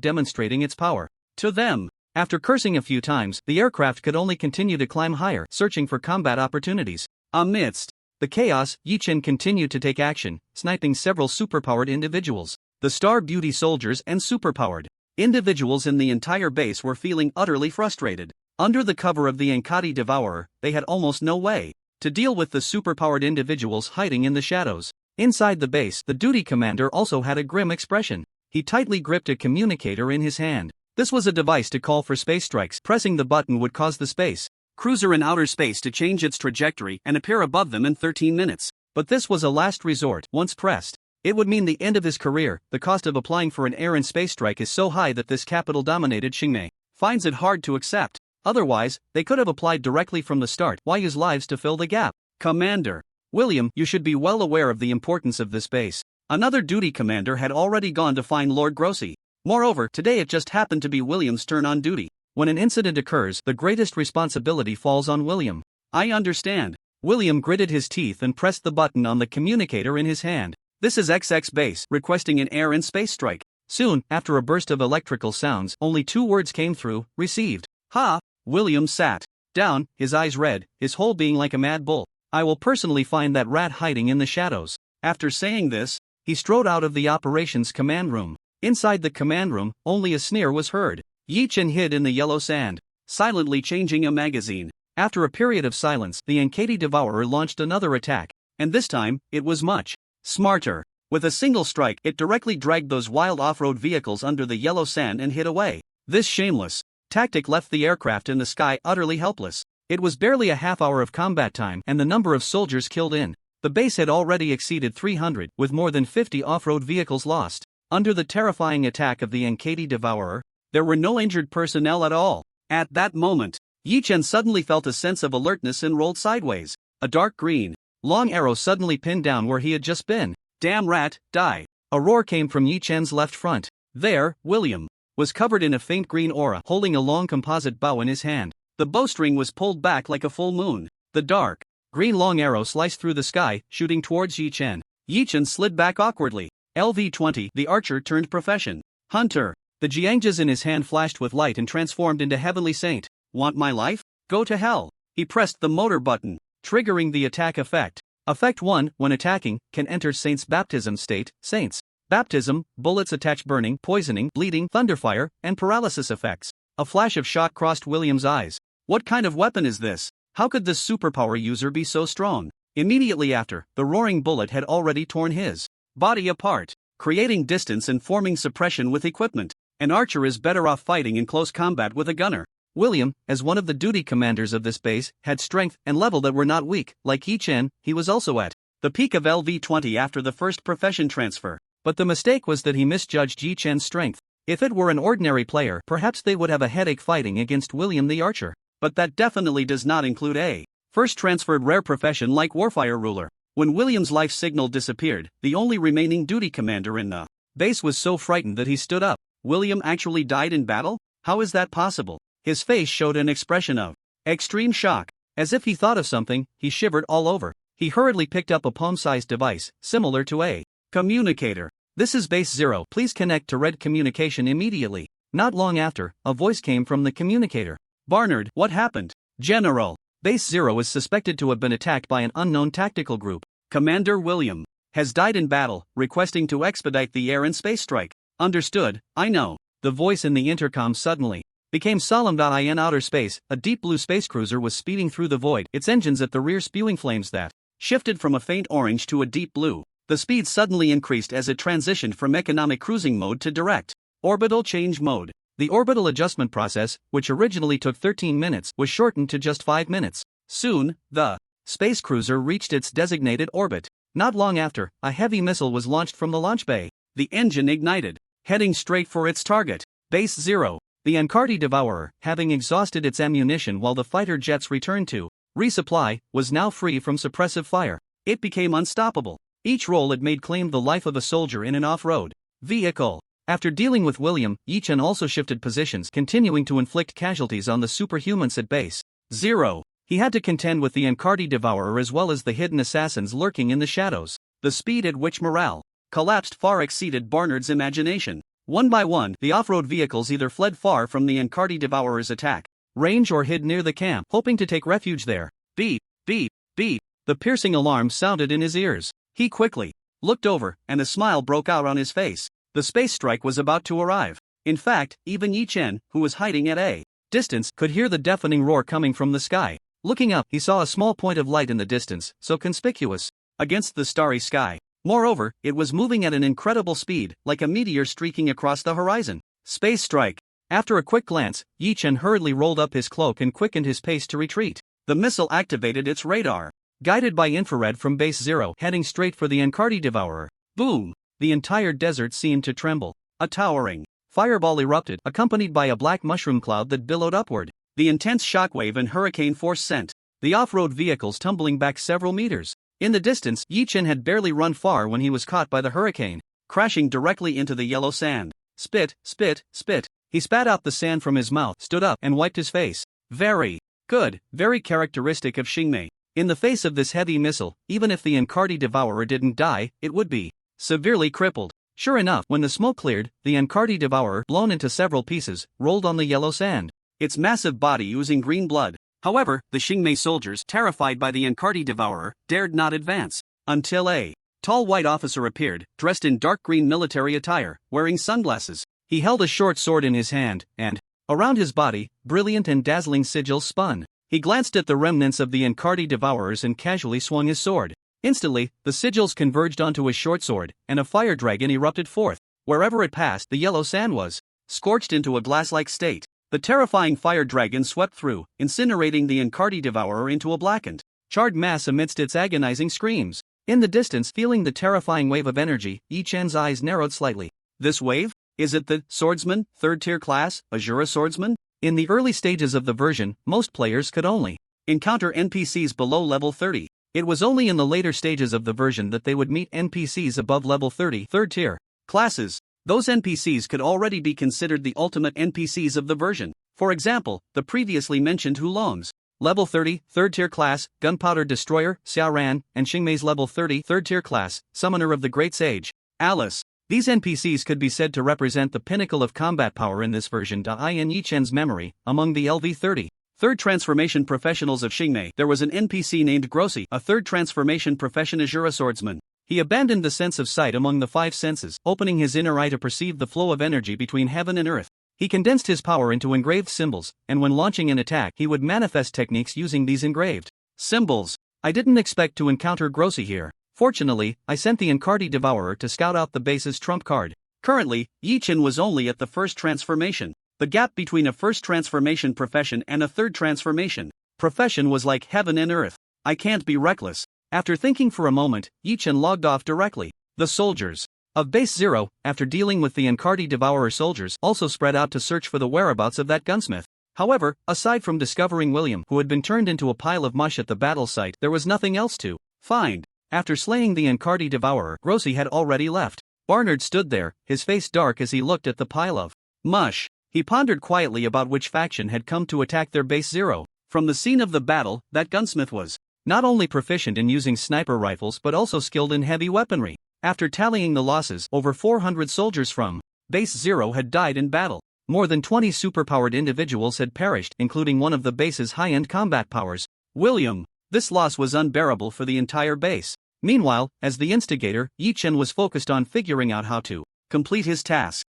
demonstrating its power to them. After cursing a few times, the aircraft could only continue to climb higher, searching for combat opportunities. Amidst The chaos, Yi-Chen continued to take action, sniping several superpowered individuals. The star beauty soldiers and superpowered individuals in the entire base were feeling utterly frustrated. Under the cover of the Enkadi Devourer, they had almost no way to deal with the superpowered individuals hiding in the shadows. Inside the base, the duty commander also had a grim expression. He tightly gripped a communicator in his hand. This was a device to call for space strikes. Pressing the button would cause the space cruiser in outer space to change its trajectory and appear above them in 13 minutes. But this was a last resort. Once pressed, it would mean the end of his career. The cost of applying for an air and space strike is so high that this capital-dominated Xingmei finds it hard to accept. Otherwise, they could have applied directly from the start. Why use lives to fill the gap? Commander William, you should be well aware of the importance of this base. Another duty commander had already gone to find Lord Grossi. Moreover, today it just happened to be William's turn on duty. When an incident occurs, the greatest responsibility falls on William. I understand. William gritted his teeth and pressed the button on the communicator in his hand. This is XX Base, requesting an air and space strike. Soon, after a burst of electrical sounds, only 2 words came through: received. Ha! William sat down, his eyes red, his whole being like a mad bull. I will personally find that rat hiding in the shadows. After saying this, he strode out of the operations command room. Inside the command room, only a sneer was heard. Yi-Chen hid in the yellow sand, silently changing a magazine. After a period of silence, the Enkadi Devourer launched another attack, and this time, it was much smarter. With a single strike, it directly dragged those wild off-road vehicles under the yellow sand and hid away. This shameless tactic left the aircraft in the sky utterly helpless. It was barely a half hour of combat time, and the number of soldiers killed in the base had already exceeded 300, with more than 50 off-road vehicles lost. Under the terrifying attack of the Enkadi Devourer, there were no injured personnel at all. At that moment, Yi-Chen suddenly felt a sense of alertness and rolled sideways. A dark green, long arrow suddenly pinned down where he had just been. Damn rat, die! A roar came from Yi-Chen's left front. There, William was covered in a faint green aura, holding a long composite bow in his hand. The bowstring was pulled back like a full moon. The dark green long arrow sliced through the sky, shooting towards Yi-Chen. Yi-Chen slid back awkwardly. LV-20, the archer turned profession hunter. The Jiangjas in his hand flashed with light and transformed into Heavenly Saint. Want my life? Go to hell. He pressed the motor button, triggering the attack effect. Effect 1, when attacking, can enter Saint's baptism state. Saint's baptism, bullets attach burning, poisoning, bleeding, thunderfire, and paralysis effects. A flash of shock crossed William's eyes. What kind of weapon is this? How could this superpower user be so strong? Immediately after, the roaring bullet had already torn his body apart, creating distance and forming suppression with equipment. An archer is better off fighting in close combat with a gunner. William, as one of the duty commanders of this base, had strength and level that were not weak. Like Yi-Chen, he was also at the peak of LV-20 after the first profession transfer. But the mistake was that he misjudged Yi-Chen's strength. If it were an ordinary player, perhaps they would have a headache fighting against William the archer. But that definitely does not include a first transferred rare profession like Warfire Ruler. When William's life signal disappeared, the only remaining duty commander in the base was so frightened that he stood up. William actually died in battle? How is that possible? His face showed an expression of extreme shock. As if he thought of something, he shivered all over. He hurriedly picked up a palm-sized device, similar to a communicator. This is Base 0. Please connect to Red Communication immediately. Not long after, a voice came from the communicator. Barnard, what happened? General, Base 0 is suspected to have been attacked by an unknown tactical group. Commander William has died in battle, requesting to expedite the air and space strike. Understood, I know. The voice in the intercom suddenly became solemn. In outer space, a deep blue space cruiser was speeding through the void, its engines at the rear spewing flames that shifted from a faint orange to a deep blue. The speed suddenly increased as it transitioned from economic cruising mode to direct orbital change mode. The orbital adjustment process, which originally took 13 minutes, was shortened to just 5 minutes. Soon, the space cruiser reached its designated orbit. Not long after, a heavy missile was launched from the launch bay. The engine ignited, heading straight for its target, Base 0. The Enkadi Devourer, having exhausted its ammunition while the fighter jets returned to resupply, was now free from suppressive fire. It became unstoppable. Each roll it made claimed the life of a soldier in an off-road vehicle. After dealing with William, Yi-Chen also shifted positions, continuing to inflict casualties on the superhumans at Base 0. He had to contend with the Enkadi Devourer as well as the hidden assassins lurking in the shadows. The speed at which morale collapsed far exceeded Barnard's imagination. One by one, the off-road vehicles either fled far from the Enkadi Devourer's attack range or hid near the camp, hoping to take refuge there. Beep, beep, beep. The piercing alarm sounded in his ears. He quickly looked over, and a smile broke out on his face. The space strike was about to arrive. In fact, even Yi Chen, who was hiding at a distance, could hear the deafening roar coming from the sky. Looking up, he saw a small point of light in the distance, so conspicuous against the starry sky. Moreover, it was moving at an incredible speed, like a meteor streaking across the horizon. Space strike. After a quick glance, Yi Chen hurriedly rolled up his cloak and quickened his pace to retreat. The missile activated its radar. Guided by infrared from Base Zero, heading straight for the Encardi Devourer. Boom! The entire desert seemed to tremble. A towering fireball erupted, accompanied by a black mushroom cloud that billowed upward. The intense shockwave and hurricane force sent the off-road vehicles tumbling back several meters. In the distance, Yi Chen had barely run far when he was caught by the hurricane, crashing directly into the yellow sand. Spit, spit, spit. He spat out the sand from his mouth, stood up, and wiped his face. Very good, very characteristic of Xingmei. In the face of this heavy missile, even if the Encardi Devourer didn't die, it would be severely crippled. Sure enough, when the smoke cleared, the Encardi Devourer, blown into several pieces, rolled on the yellow sand, its massive body oozing green blood. However, the Xingmei soldiers, terrified by the Encardi Devourer, dared not advance, until a tall white officer appeared, dressed in dark green military attire, wearing sunglasses. He held a short sword in his hand, and around his body, brilliant and dazzling sigils spun. He glanced at the remnants of the Encardi Devourers and casually swung his sword. Instantly, the sigils converged onto his short sword, and a fire dragon erupted forth. Wherever it passed, the yellow sand was scorched into a glass-like state. The terrifying fire dragon swept through, incinerating the Encardi Devourer into a blackened, charred mass amidst its agonizing screams. In the distance, feeling the terrifying wave of energy, Yi Chen's eyes narrowed slightly. This wave? Is it the Swordsman, 3rd tier class, Azura Swordsman? In the early stages of the version, most players could only encounter NPCs below level 30. It was only in the later stages of the version that they would meet NPCs above level 30, 3rd tier classes. Those NPCs could already be considered the ultimate NPCs of the version. For example, the previously mentioned Hulong's level 30, 3rd tier class, Gunpowder Destroyer, Xiaoran, and Xingmei's level 30, 3rd tier class, Summoner of the Great Sage, Alice. These NPCs could be said to represent the pinnacle of combat power in this version. In Yi Chen's memory, among the LV-30 third transformation professionals of Xingmei, there was an NPC named Grossi, a 3rd transformation profession Azura swordsman. He abandoned the sense of sight among the 5 senses, opening his inner eye to perceive the flow of energy between heaven and earth. He condensed his power into engraved symbols, and when launching an attack, he would manifest techniques using these engraved symbols. I didn't expect to encounter Grossi here. Fortunately, I sent the Encardi Devourer to scout out the base's trump card. Currently, Yi Chen was only at the 1st transformation. The gap between a 1st transformation profession and a 3rd transformation profession was like heaven and earth. I can't be reckless. After thinking for a moment, Yi Chen logged off directly. The soldiers of Base Zero, after dealing with the Encardi Devourer soldiers, also spread out to search for the whereabouts of that gunsmith. However, aside from discovering William, who had been turned into a pile of mush at the battle site, there was nothing else to find. After slaying the Encardi Devourer, Grossi had already left. Barnard stood there, his face dark as he looked at the pile of mush. He pondered quietly about which faction had come to attack their Base Zero. From the scene of the battle, that gunsmith was not only proficient in using sniper rifles but also skilled in heavy weaponry. After tallying the losses, over 400 soldiers from Base Zero had died in battle. More than 20 superpowered individuals had perished, including one of the base's high-end combat powers, William. This loss was unbearable for the entire base. Meanwhile, as the instigator, Yi Chen was focused on figuring out how to complete his task.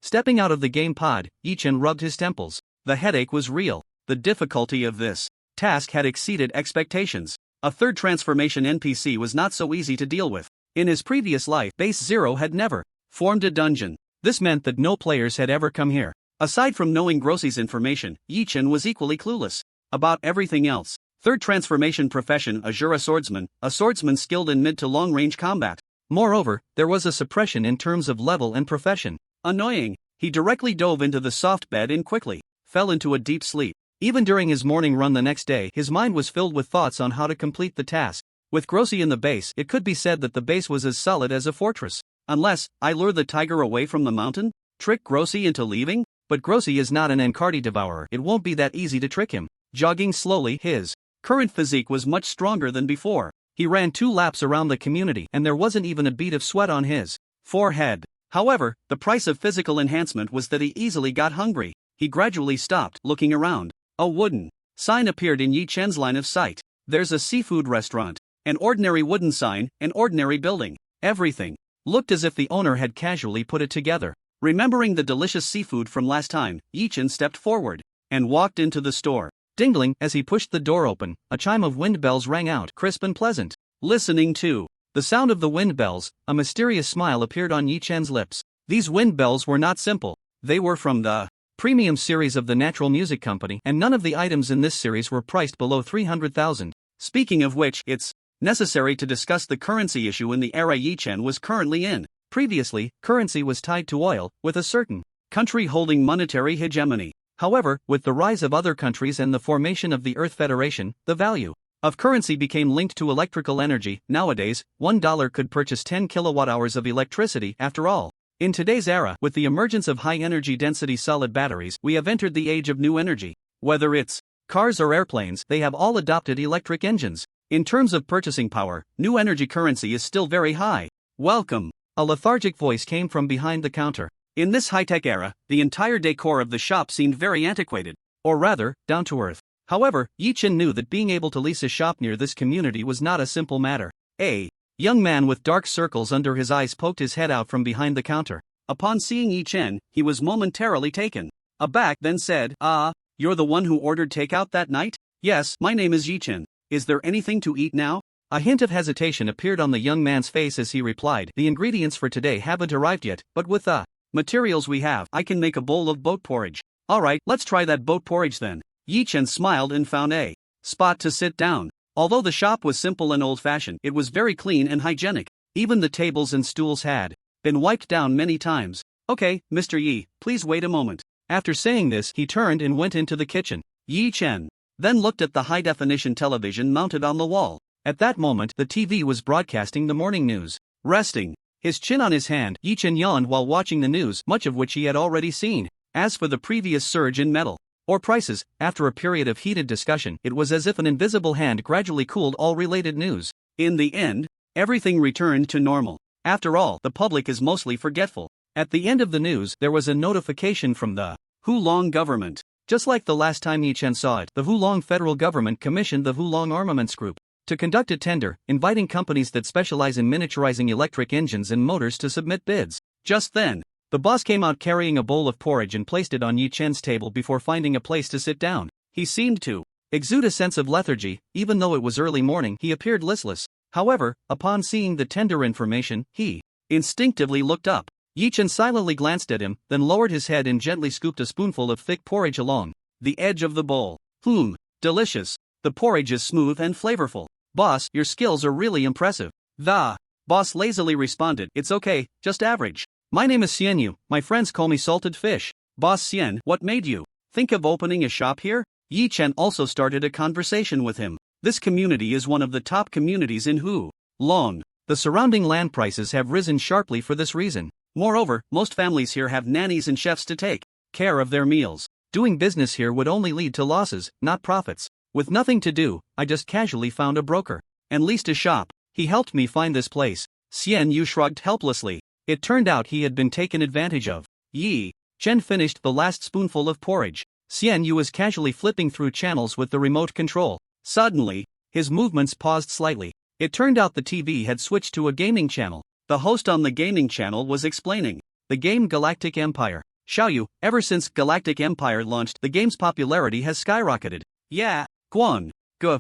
Stepping out of the game pod, Yi Chen rubbed his temples. The headache was real. The difficulty of this task had exceeded expectations. A 3rd transformation NPC was not so easy to deal with. In his previous life, Base Zero had never formed a dungeon. This meant that no players had ever come here. Aside from knowing Grossi's information, Yi Chen was equally clueless about everything else. 3rd transformation profession Azura swordsman, a swordsman skilled in mid to long range combat. Moreover, there was a suppression in terms of level and profession. Annoying. He directly dove into the soft bed and quickly fell into a deep sleep. Even during his morning run the next day, his mind was filled with thoughts on how to complete the task. With Grossi in the base, it could be said that the base was as solid as a fortress. Unless I lure the tiger away from the mountain? Trick Grossi into leaving? But Grossi is not an Encardi Devourer. It won't be that easy to trick him. Jogging slowly, his current physique was much stronger than before. He ran 2 laps around the community, and there wasn't even a bead of sweat on his forehead. However, the price of physical enhancement was that he easily got hungry. He gradually stopped, looking around. A wooden sign appeared in Yi Chen's line of sight. There's a seafood restaurant, an ordinary wooden sign, an ordinary building. Everything looked as if the owner had casually put it together. Remembering the delicious seafood from last time, Yi-chan stepped forward and walked into the store. Dingling, as he pushed the door open, a chime of wind bells rang out, crisp and pleasant. Listening to the sound of the wind bells, a mysterious smile appeared on Yi-chan's lips. These wind bells were not simple. They were from the premium series of the Natural Music Company, and none of the items in this series were priced below 300,000. Speaking of which, it's necessary to discuss the currency issue in the era Yi-chan was currently in. Previously, currency was tied to oil, with a certain country holding monetary hegemony. However, with the rise of other countries and the formation of the Earth Federation, the value of currency became linked to electrical energy. Nowadays, $1 could purchase 10 kilowatt-hours of electricity. After all, in today's era, with the emergence of high-energy density solid batteries, we have entered the age of new energy. Whether it's cars or airplanes, they have all adopted electric engines. In terms of purchasing power, new energy currency is still very high. Welcome. A lethargic voice came from behind the counter. In this high-tech era, the entire decor of the shop seemed very antiquated, or rather, down to earth. However, Yi-chan knew that being able to lease a shop near this community was not a simple matter. A young man with dark circles under his eyes poked his head out from behind the counter. Upon seeing Yi-chan, he was momentarily taken aback, then said, "You're the one who ordered takeout that night?" "Yes, my name is Yi-chan. Is there anything to eat now?" A hint of hesitation appeared on the young man's face as he replied, "The ingredients for today haven't arrived yet, but with the materials we have, I can make a bowl of boat porridge." "Alright, let's try that boat porridge then." Yi-chan smiled and found a spot to sit down. Although the shop was simple and old-fashioned, it was very clean and hygienic. Even the tables and stools had been wiped down many times. "Okay, Mr. Yi, please wait a moment." After saying this, he turned and went into the kitchen. Yi-chan then looked at the high-definition television mounted on the wall. At that moment, the TV was broadcasting the morning news. Resting his chin on his hand, Yi-chan yawned while watching the news, much of which he had already seen. As for the previous surge in metal or prices, after a period of heated discussion, it was as if an invisible hand gradually cooled all related news. In the end, everything returned to normal. After all, the public is mostly forgetful. At the end of the news, there was a notification from the Hulong government. Just like the last time Yi-chan saw it, the Hulong federal government commissioned the Hulong Armaments Group to conduct a tender, inviting companies that specialize in miniaturizing electric engines and motors to submit bids. Just then, the boss came out carrying a bowl of porridge and placed it on Yi-chan's table before finding a place to sit down. He seemed to exude a sense of lethargy. Even though it was early morning, he appeared listless. However, upon seeing the tender information, he instinctively looked up. Yi-chan silently glanced at him, then lowered his head and gently scooped a spoonful of thick porridge along the edge of the bowl. Delicious. The porridge is smooth and flavorful. "Boss, your skills are really impressive." The boss lazily responded, "It's okay, just average. My name is Xianyu, my friends call me Salted Fish." "Boss Xian, what made you think of opening a shop here?" Yi-chan also started a conversation with him. This community is one of the top communities in Hulong. The surrounding land prices have risen sharply for this reason. Moreover, most families here have nannies and chefs to take care of their meals. Doing business here would only lead to losses, not profits. With nothing to do, I just casually found a broker and leased a shop. He helped me find this place. Xian Yu shrugged helplessly. It turned out he had been taken advantage of. Yi-chan finished the last spoonful of porridge. Xian Yu was casually flipping through channels with the remote control. Suddenly, his movements paused slightly. It turned out the TV had switched to a gaming channel. The host on the gaming channel was explaining the game Galactic Empire. "Xiaoyu, ever since Galactic Empire launched, the game's popularity has skyrocketed." "Yeah, Guan.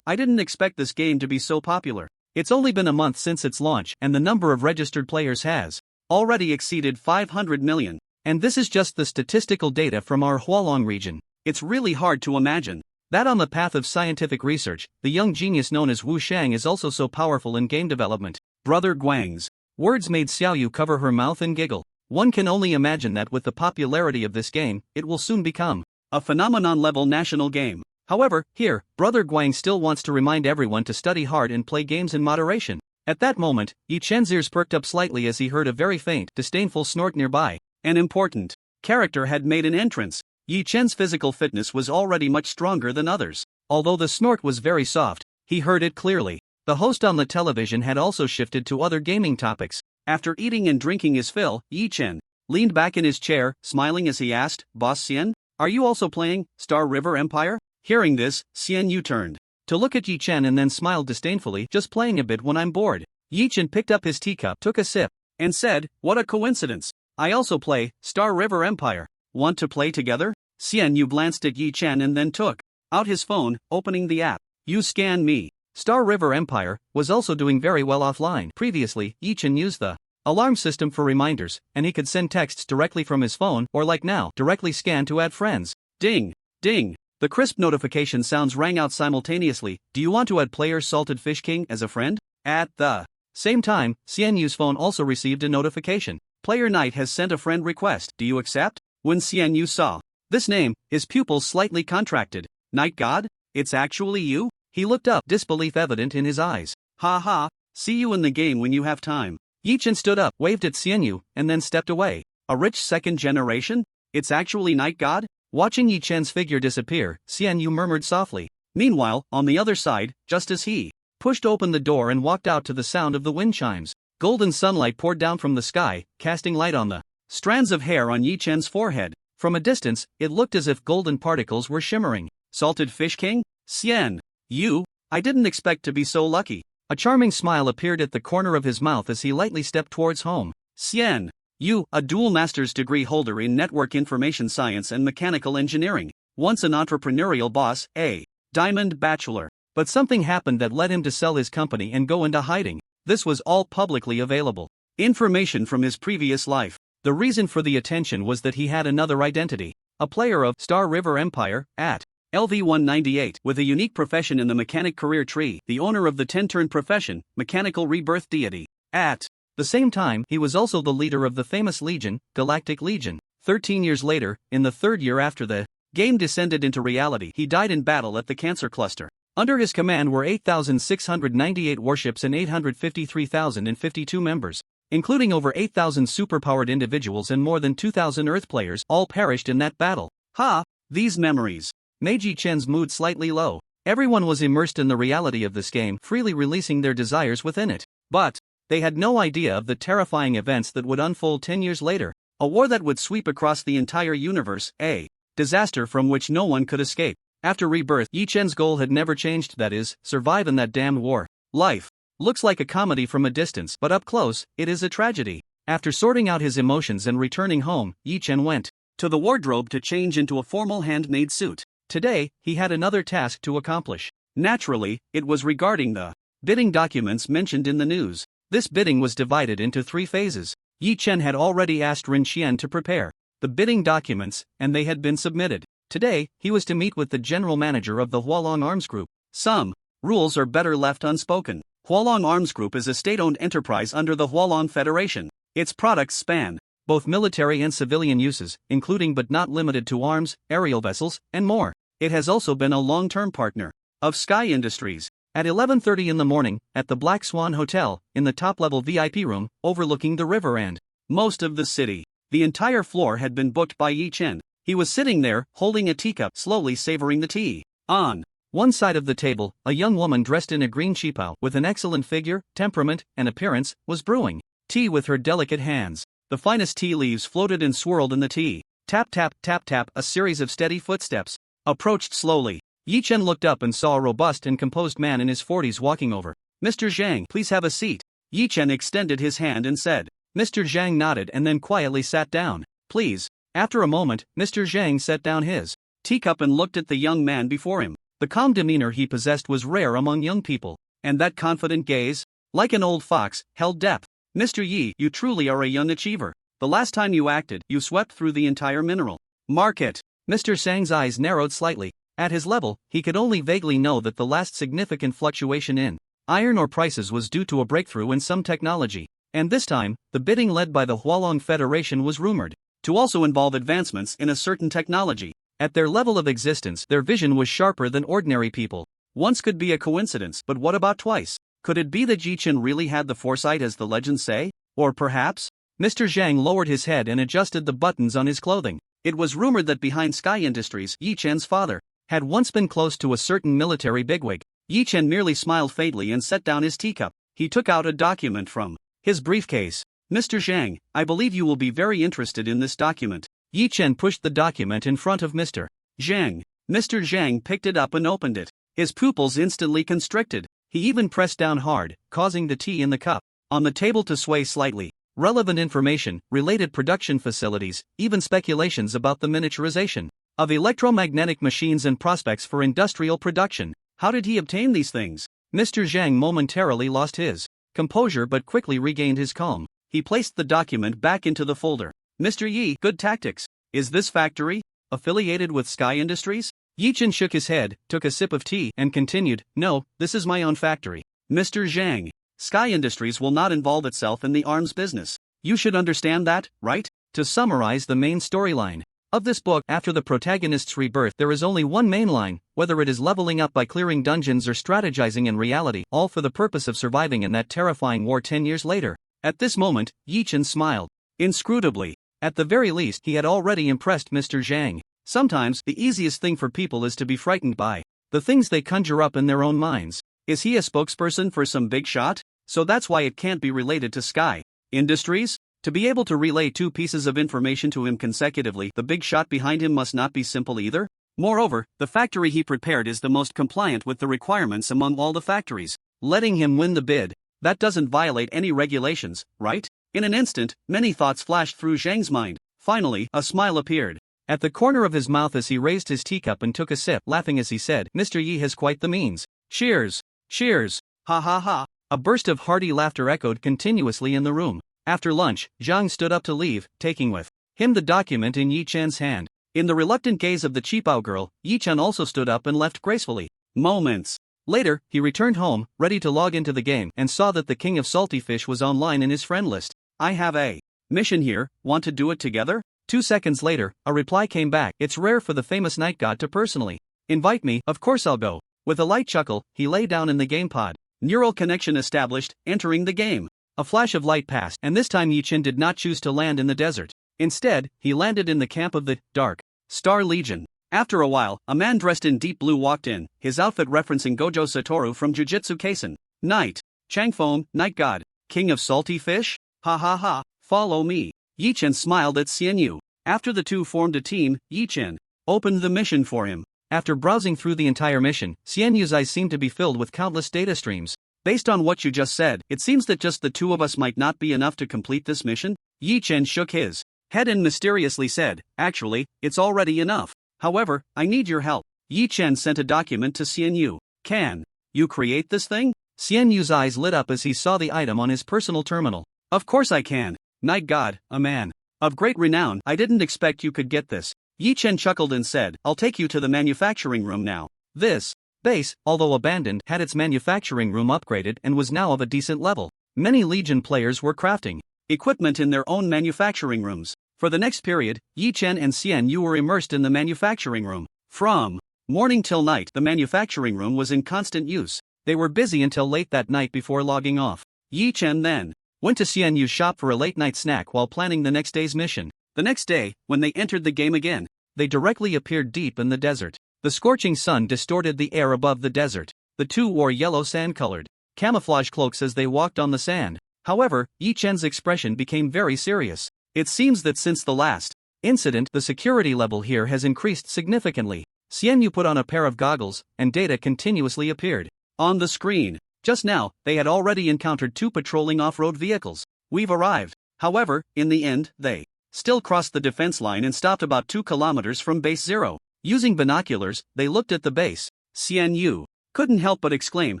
I didn't expect this game to be so popular. It's only been a month since its launch, and the number of registered players has already exceeded 500 million. And this is just the statistical data from our Hualong region. It's really hard to imagine that on the path of scientific research, the young genius known as Wu Shang is also so powerful in game development." Brother Guang's words made Xiaoyu cover her mouth and giggle. One can only imagine that with the popularity of this game, it will soon become a phenomenon-level national game. However, here, Brother Guang still wants to remind everyone to study hard and play games in moderation. At that moment, Yi-chan's ears perked up slightly as he heard a very faint, disdainful snort nearby. An important character had made an entrance. Yi-chan's physical fitness was already much stronger than others. Although the snort was very soft, he heard it clearly. The host on the television had also shifted to other gaming topics. After eating and drinking his fill, Yi-chan leaned back in his chair, smiling as he asked, "Boss Xian, are you also playing Star River Empire?" Hearing this, Xian Yu turned to look at Yi Chen and then smiled disdainfully. Just playing a bit when I'm bored. Yi Chen picked up his teacup, took a sip, and said, what a coincidence. I also play Star River Empire. Want to play together? Xian Yu glanced at Yi Chen and then took out his phone, opening the app. You scan me. Star River Empire was also doing very well offline. Previously, Yi Chen used the alarm system for reminders, and he could send texts directly from his phone or like now, directly scan to add friends. Ding! Ding! The crisp notification sounds rang out simultaneously. Do you want to add player Salted Fish King as a friend? At the same time, Xian Yu's phone also received a notification. Player Knight has sent a friend request. Do you accept? When Xian Yu saw this name, his pupils slightly contracted. Night God? It's actually you? He looked up, disbelief evident in his eyes. Ha ha, see you in the game when you have time. Yi Chen stood up, waved at Xian Yu, and then stepped away. A rich second generation? It's actually Night God? Watching Yi Chen's figure disappear, Xian Yu murmured softly. Meanwhile, on the other side, just as he pushed open the door and walked out to the sound of the wind chimes, golden sunlight poured down from the sky, casting light on the strands of hair on Yi Chen's forehead. From a distance, it looked as if golden particles were shimmering. Salted Fish King? Xian Yu, I didn't expect to be so lucky. A charming smile appeared at the corner of his mouth as he lightly stepped towards home. Xian Yu, a dual master's degree holder in network information science and mechanical engineering, once an entrepreneurial boss, a diamond bachelor. But something happened that led him to sell his company and go into hiding. This was all publicly available information from his previous life. The reason for the attention was that he had another identity, a player of Star River Empire, at LV-198, with a unique profession in the mechanic career tree, the owner of the 10-turn profession, mechanical rebirth deity. At the same time, he was also the leader of the famous Legion, Galactic Legion. 13 years later, in the third year after the game descended into reality, he died in battle at the Cancer Cluster. Under his command were 8,698 warships and 853,052 members, including over 8,000 superpowered individuals and more than 2,000 Earth players, all perished in that battle. Ha! These memories made Yi Chen's mood slightly low. Everyone was immersed in the reality of this game, freely releasing their desires within it. But they had no idea of the terrifying events that would unfold 10 years later. A war that would sweep across the entire universe, a disaster from which no one could escape. After rebirth, Yi Chen's goal had never changed, that is, survive in that damned war. Life looks like a comedy from a distance, but up close, it is a tragedy. After sorting out his emotions and returning home, Yi Chen went to the wardrobe to change into a formal handmade suit. Today, he had another task to accomplish. Naturally, it was regarding the bidding documents mentioned in the news. This bidding was divided into 3 phases. Yi Chen had already asked Rin Xian to prepare the bidding documents, and they had been submitted. Today, he was to meet with the general manager of the Hualong Arms Group. Some rules are better left unspoken. Hualong Arms Group is a state-owned enterprise under the Hualong Federation. Its products span both military and civilian uses, including but not limited to arms, aerial vessels, and more. It has also been a long-term partner of Sky Industries. At 11:30 in the morning, at the Black Swan Hotel, in the top-level VIP room, overlooking the river and most of the city, the entire floor had been booked by Yi Chen. He was sitting there, holding a teacup, slowly savoring the tea. On one side of the table, a young woman dressed in a green qipao, with an excellent figure, temperament, and appearance, was brewing tea with her delicate hands. The finest tea leaves floated and swirled in the tea. Tap tap tap tap, a series of steady footsteps approached slowly. Yi Chen looked up and saw a robust and composed man in his 40s walking over. Mr. Zhang, please have a seat. Yi Chen extended his hand and said. Mr. Zhang nodded and then quietly sat down. Please. After a moment, Mr. Zhang set down his teacup and looked at the young man before him. The calm demeanor he possessed was rare among young people, and that confident gaze, like an old fox, held depth. Mr. Yi, you truly are a young achiever. The last time you acted, you swept through the entire mineral market. Mr. Zhang's eyes narrowed slightly. At his level, he could only vaguely know that the last significant fluctuation in iron ore prices was due to a breakthrough in some technology. And this time, the bidding led by the Hualong Federation was rumored to also involve advancements in a certain technology. At their level of existence, their vision was sharper than ordinary people. Once could be a coincidence, but what about twice? Could it be that Yi Chen really had the foresight as the legends say? Or perhaps? Mr. Zhang lowered his head and adjusted the buttons on his clothing. It was rumored that behind Sky Industries, Yi Chen's father had once been close to a certain military bigwig. Yi Chen merely smiled faintly and set down his teacup. He took out a document from his briefcase. Mr. Zhang, I believe you will be very interested in this document. Yi Chen pushed the document in front of Mr. Zhang. Mr. Zhang picked it up and opened it. His pupils instantly constricted. He even pressed down hard, causing the tea in the cup on the table to sway slightly. Relevant information, related production facilities, even speculations about the miniaturization of electromagnetic machines and prospects for industrial production. How did he obtain these things? Mr. Zhang momentarily lost his composure but quickly regained his calm. He placed the document back into the folder. Mr. Yi, good tactics. Is this factory affiliated with Sky Industries? Yi Chen shook his head, took a sip of tea, and continued, no, this is my own factory. Mr. Zhang, Sky Industries will not involve itself in the arms business. You should understand that, right? To summarize the main storyline of this book, after the protagonist's rebirth, there is only one main line, whether it is leveling up by clearing dungeons or strategizing in reality, all for the purpose of surviving in that terrifying war 10 years later. At this moment, Yi Chen smiled inscrutably. At the very least, he had already impressed Mr. Zhang. Sometimes, the easiest thing for people is to be frightened by the things they conjure up in their own minds. Is he a spokesperson for some big shot? So that's why it can't be related to Sky Industries? To be able to relay two pieces of information to him consecutively, the big shot behind him must not be simple either. Moreover, the factory he prepared is the most compliant with the requirements among all the factories. Letting him win the bid, that doesn't violate any regulations, right? In an instant, many thoughts flashed through Zhang's mind. Finally, a smile appeared at the corner of his mouth as he raised his teacup and took a sip, laughing as he said, Mr. Yi has quite the means. Cheers! Cheers! Ha ha ha! A burst of hearty laughter echoed continuously in the room. After lunch, Zhang stood up to leave, taking with him the document in Yi Chen's hand. In the reluctant gaze of the Qipao girl, Yi Chen also stood up and left gracefully. Moments later, he returned home, ready to log into the game, and saw that the King of Salty Fish was online in his friend list. I have a mission here, want to do it together? 2 seconds later, a reply came back. It's rare for the famous night god to personally invite me, of course I'll go. With a light chuckle, he lay down in the game pod. Neural connection established, entering the game. A flash of light passed, and this time Yi Chen did not choose to land in the desert. Instead, he landed in the camp of the Dark Star Legion. After a while, a man dressed in deep blue walked in, his outfit referencing Gojo Satoru from Jujutsu Kaisen. Night. Changfeng, night god. King of Salty Fish? Ha ha ha, follow me. Yi Chen smiled at Xianyu. After the two formed a team, Yi Chen opened the mission for him. After browsing through the entire mission, Xianyu's eyes seemed to be filled with countless data streams. Based on what you just said, it seems that just the two of us might not be enough to complete this mission? Yi Chen shook his head and mysteriously said, actually, it's already enough. However, I need your help. Yi Chen sent a document to Xianyu. Can you create this thing? Xianyu's eyes lit up as he saw the item on his personal terminal. Of course I can. Night God, a man of great renown, I didn't expect you could get this. Yi Chen chuckled and said, I'll take you to the manufacturing room now. This base, although abandoned, had its manufacturing room upgraded and was now of a decent level. Many Legion players were crafting equipment in their own manufacturing rooms. For the next period, Yi Chen and Xianyu were immersed in the manufacturing room. From morning till night, the manufacturing room was in constant use. They were busy until late that night before logging off. Yi Chen then went to Xianyu's shop for a late-night snack while planning the next day's mission. The next day, when they entered the game again, they directly appeared deep in the desert. The scorching sun distorted the air above the desert. The two wore yellow sand-colored camouflage cloaks as they walked on the sand. However, Yi Chen's expression became very serious. It seems that since the last incident, the security level here has increased significantly. Xianyu put on a pair of goggles, and data continuously appeared on the screen. Just now, they had already encountered two patrolling off-road vehicles. We've arrived. However, in the end, they still crossed the defense line and stopped about 2 kilometers from base 0. Using binoculars, they looked at the base. Xianyu couldn't help but exclaim,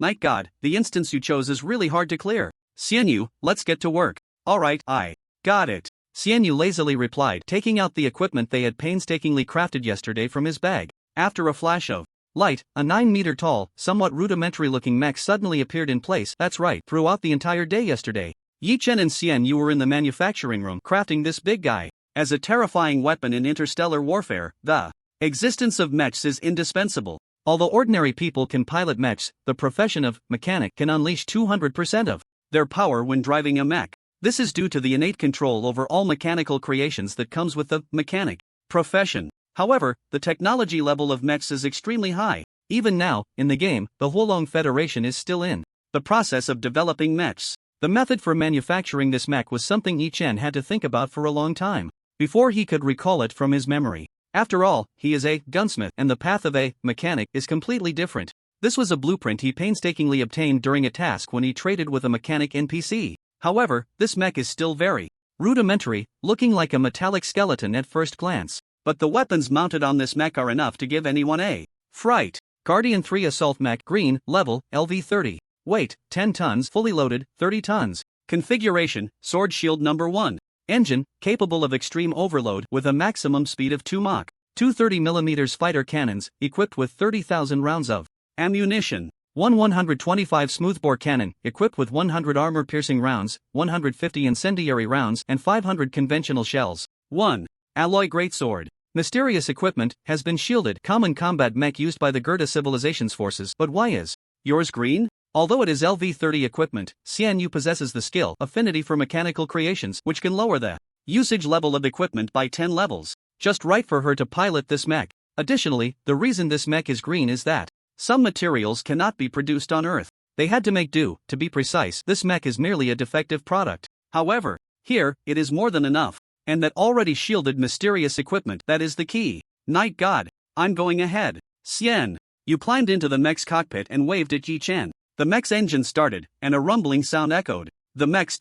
Night God, the instance you chose is really hard to clear. Xianyu, let's get to work. Alright, I got it. Xianyu lazily replied, taking out the equipment they had painstakingly crafted yesterday from his bag. After a flash of light, a 9-meter-tall, somewhat rudimentary-looking mech suddenly appeared in place. That's right, throughout the entire day yesterday, Yi Chen and Xianyu were in the manufacturing room crafting this big guy. As a terrifying weapon in interstellar warfare, the existence of mechs is indispensable. Although ordinary people can pilot mechs, the profession of mechanic can unleash 200% of their power when driving a mech. This is due to the innate control over all mechanical creations that comes with the mechanic profession. However, the technology level of mechs is extremely high. Even now, in the game, the Huolong Federation is still in the process of developing mechs. The method for manufacturing this mech was something Yi Chen had to think about for a long time before he could recall it from his memory. After all, he is a gunsmith, and the path of a mechanic is completely different. This was a blueprint he painstakingly obtained during a task when he traded with a mechanic NPC. However, this mech is still very rudimentary, looking like a metallic skeleton at first glance. But the weapons mounted on this mech are enough to give anyone a fright. Guardian 3 Assault Mech Green, level, LV30. Weight, 10 tons, fully loaded, 30 tons. Configuration, Sword Shield number 1. Engine, capable of extreme overload with a maximum speed of 2 Mach. 230mm fighter cannons, equipped with 30,000 rounds of ammunition. 125 smoothbore cannon, equipped with 100 armor-piercing rounds, 150 incendiary rounds, and 500 conventional shells. 1. Alloy Greatsword. Mysterious equipment, has been shielded. Common combat mech used by the Gerda civilization's forces. But why is yours green? Although it is LV30 equipment, Xian Yu possesses the skill, affinity for mechanical creations, which can lower the usage level of equipment by 10 levels. Just right for her to pilot this mech. Additionally, the reason this mech is green is that some materials cannot be produced on Earth. They had to make do. To be precise, this mech is merely a defective product. However, here, it is more than enough. And that already shielded mysterious equipment, that is the key. Night God, I'm going ahead. Xian, you climbed into the mech's cockpit and waved at Yi Chen. The mech's engine started, and a rumbling sound echoed. The mech's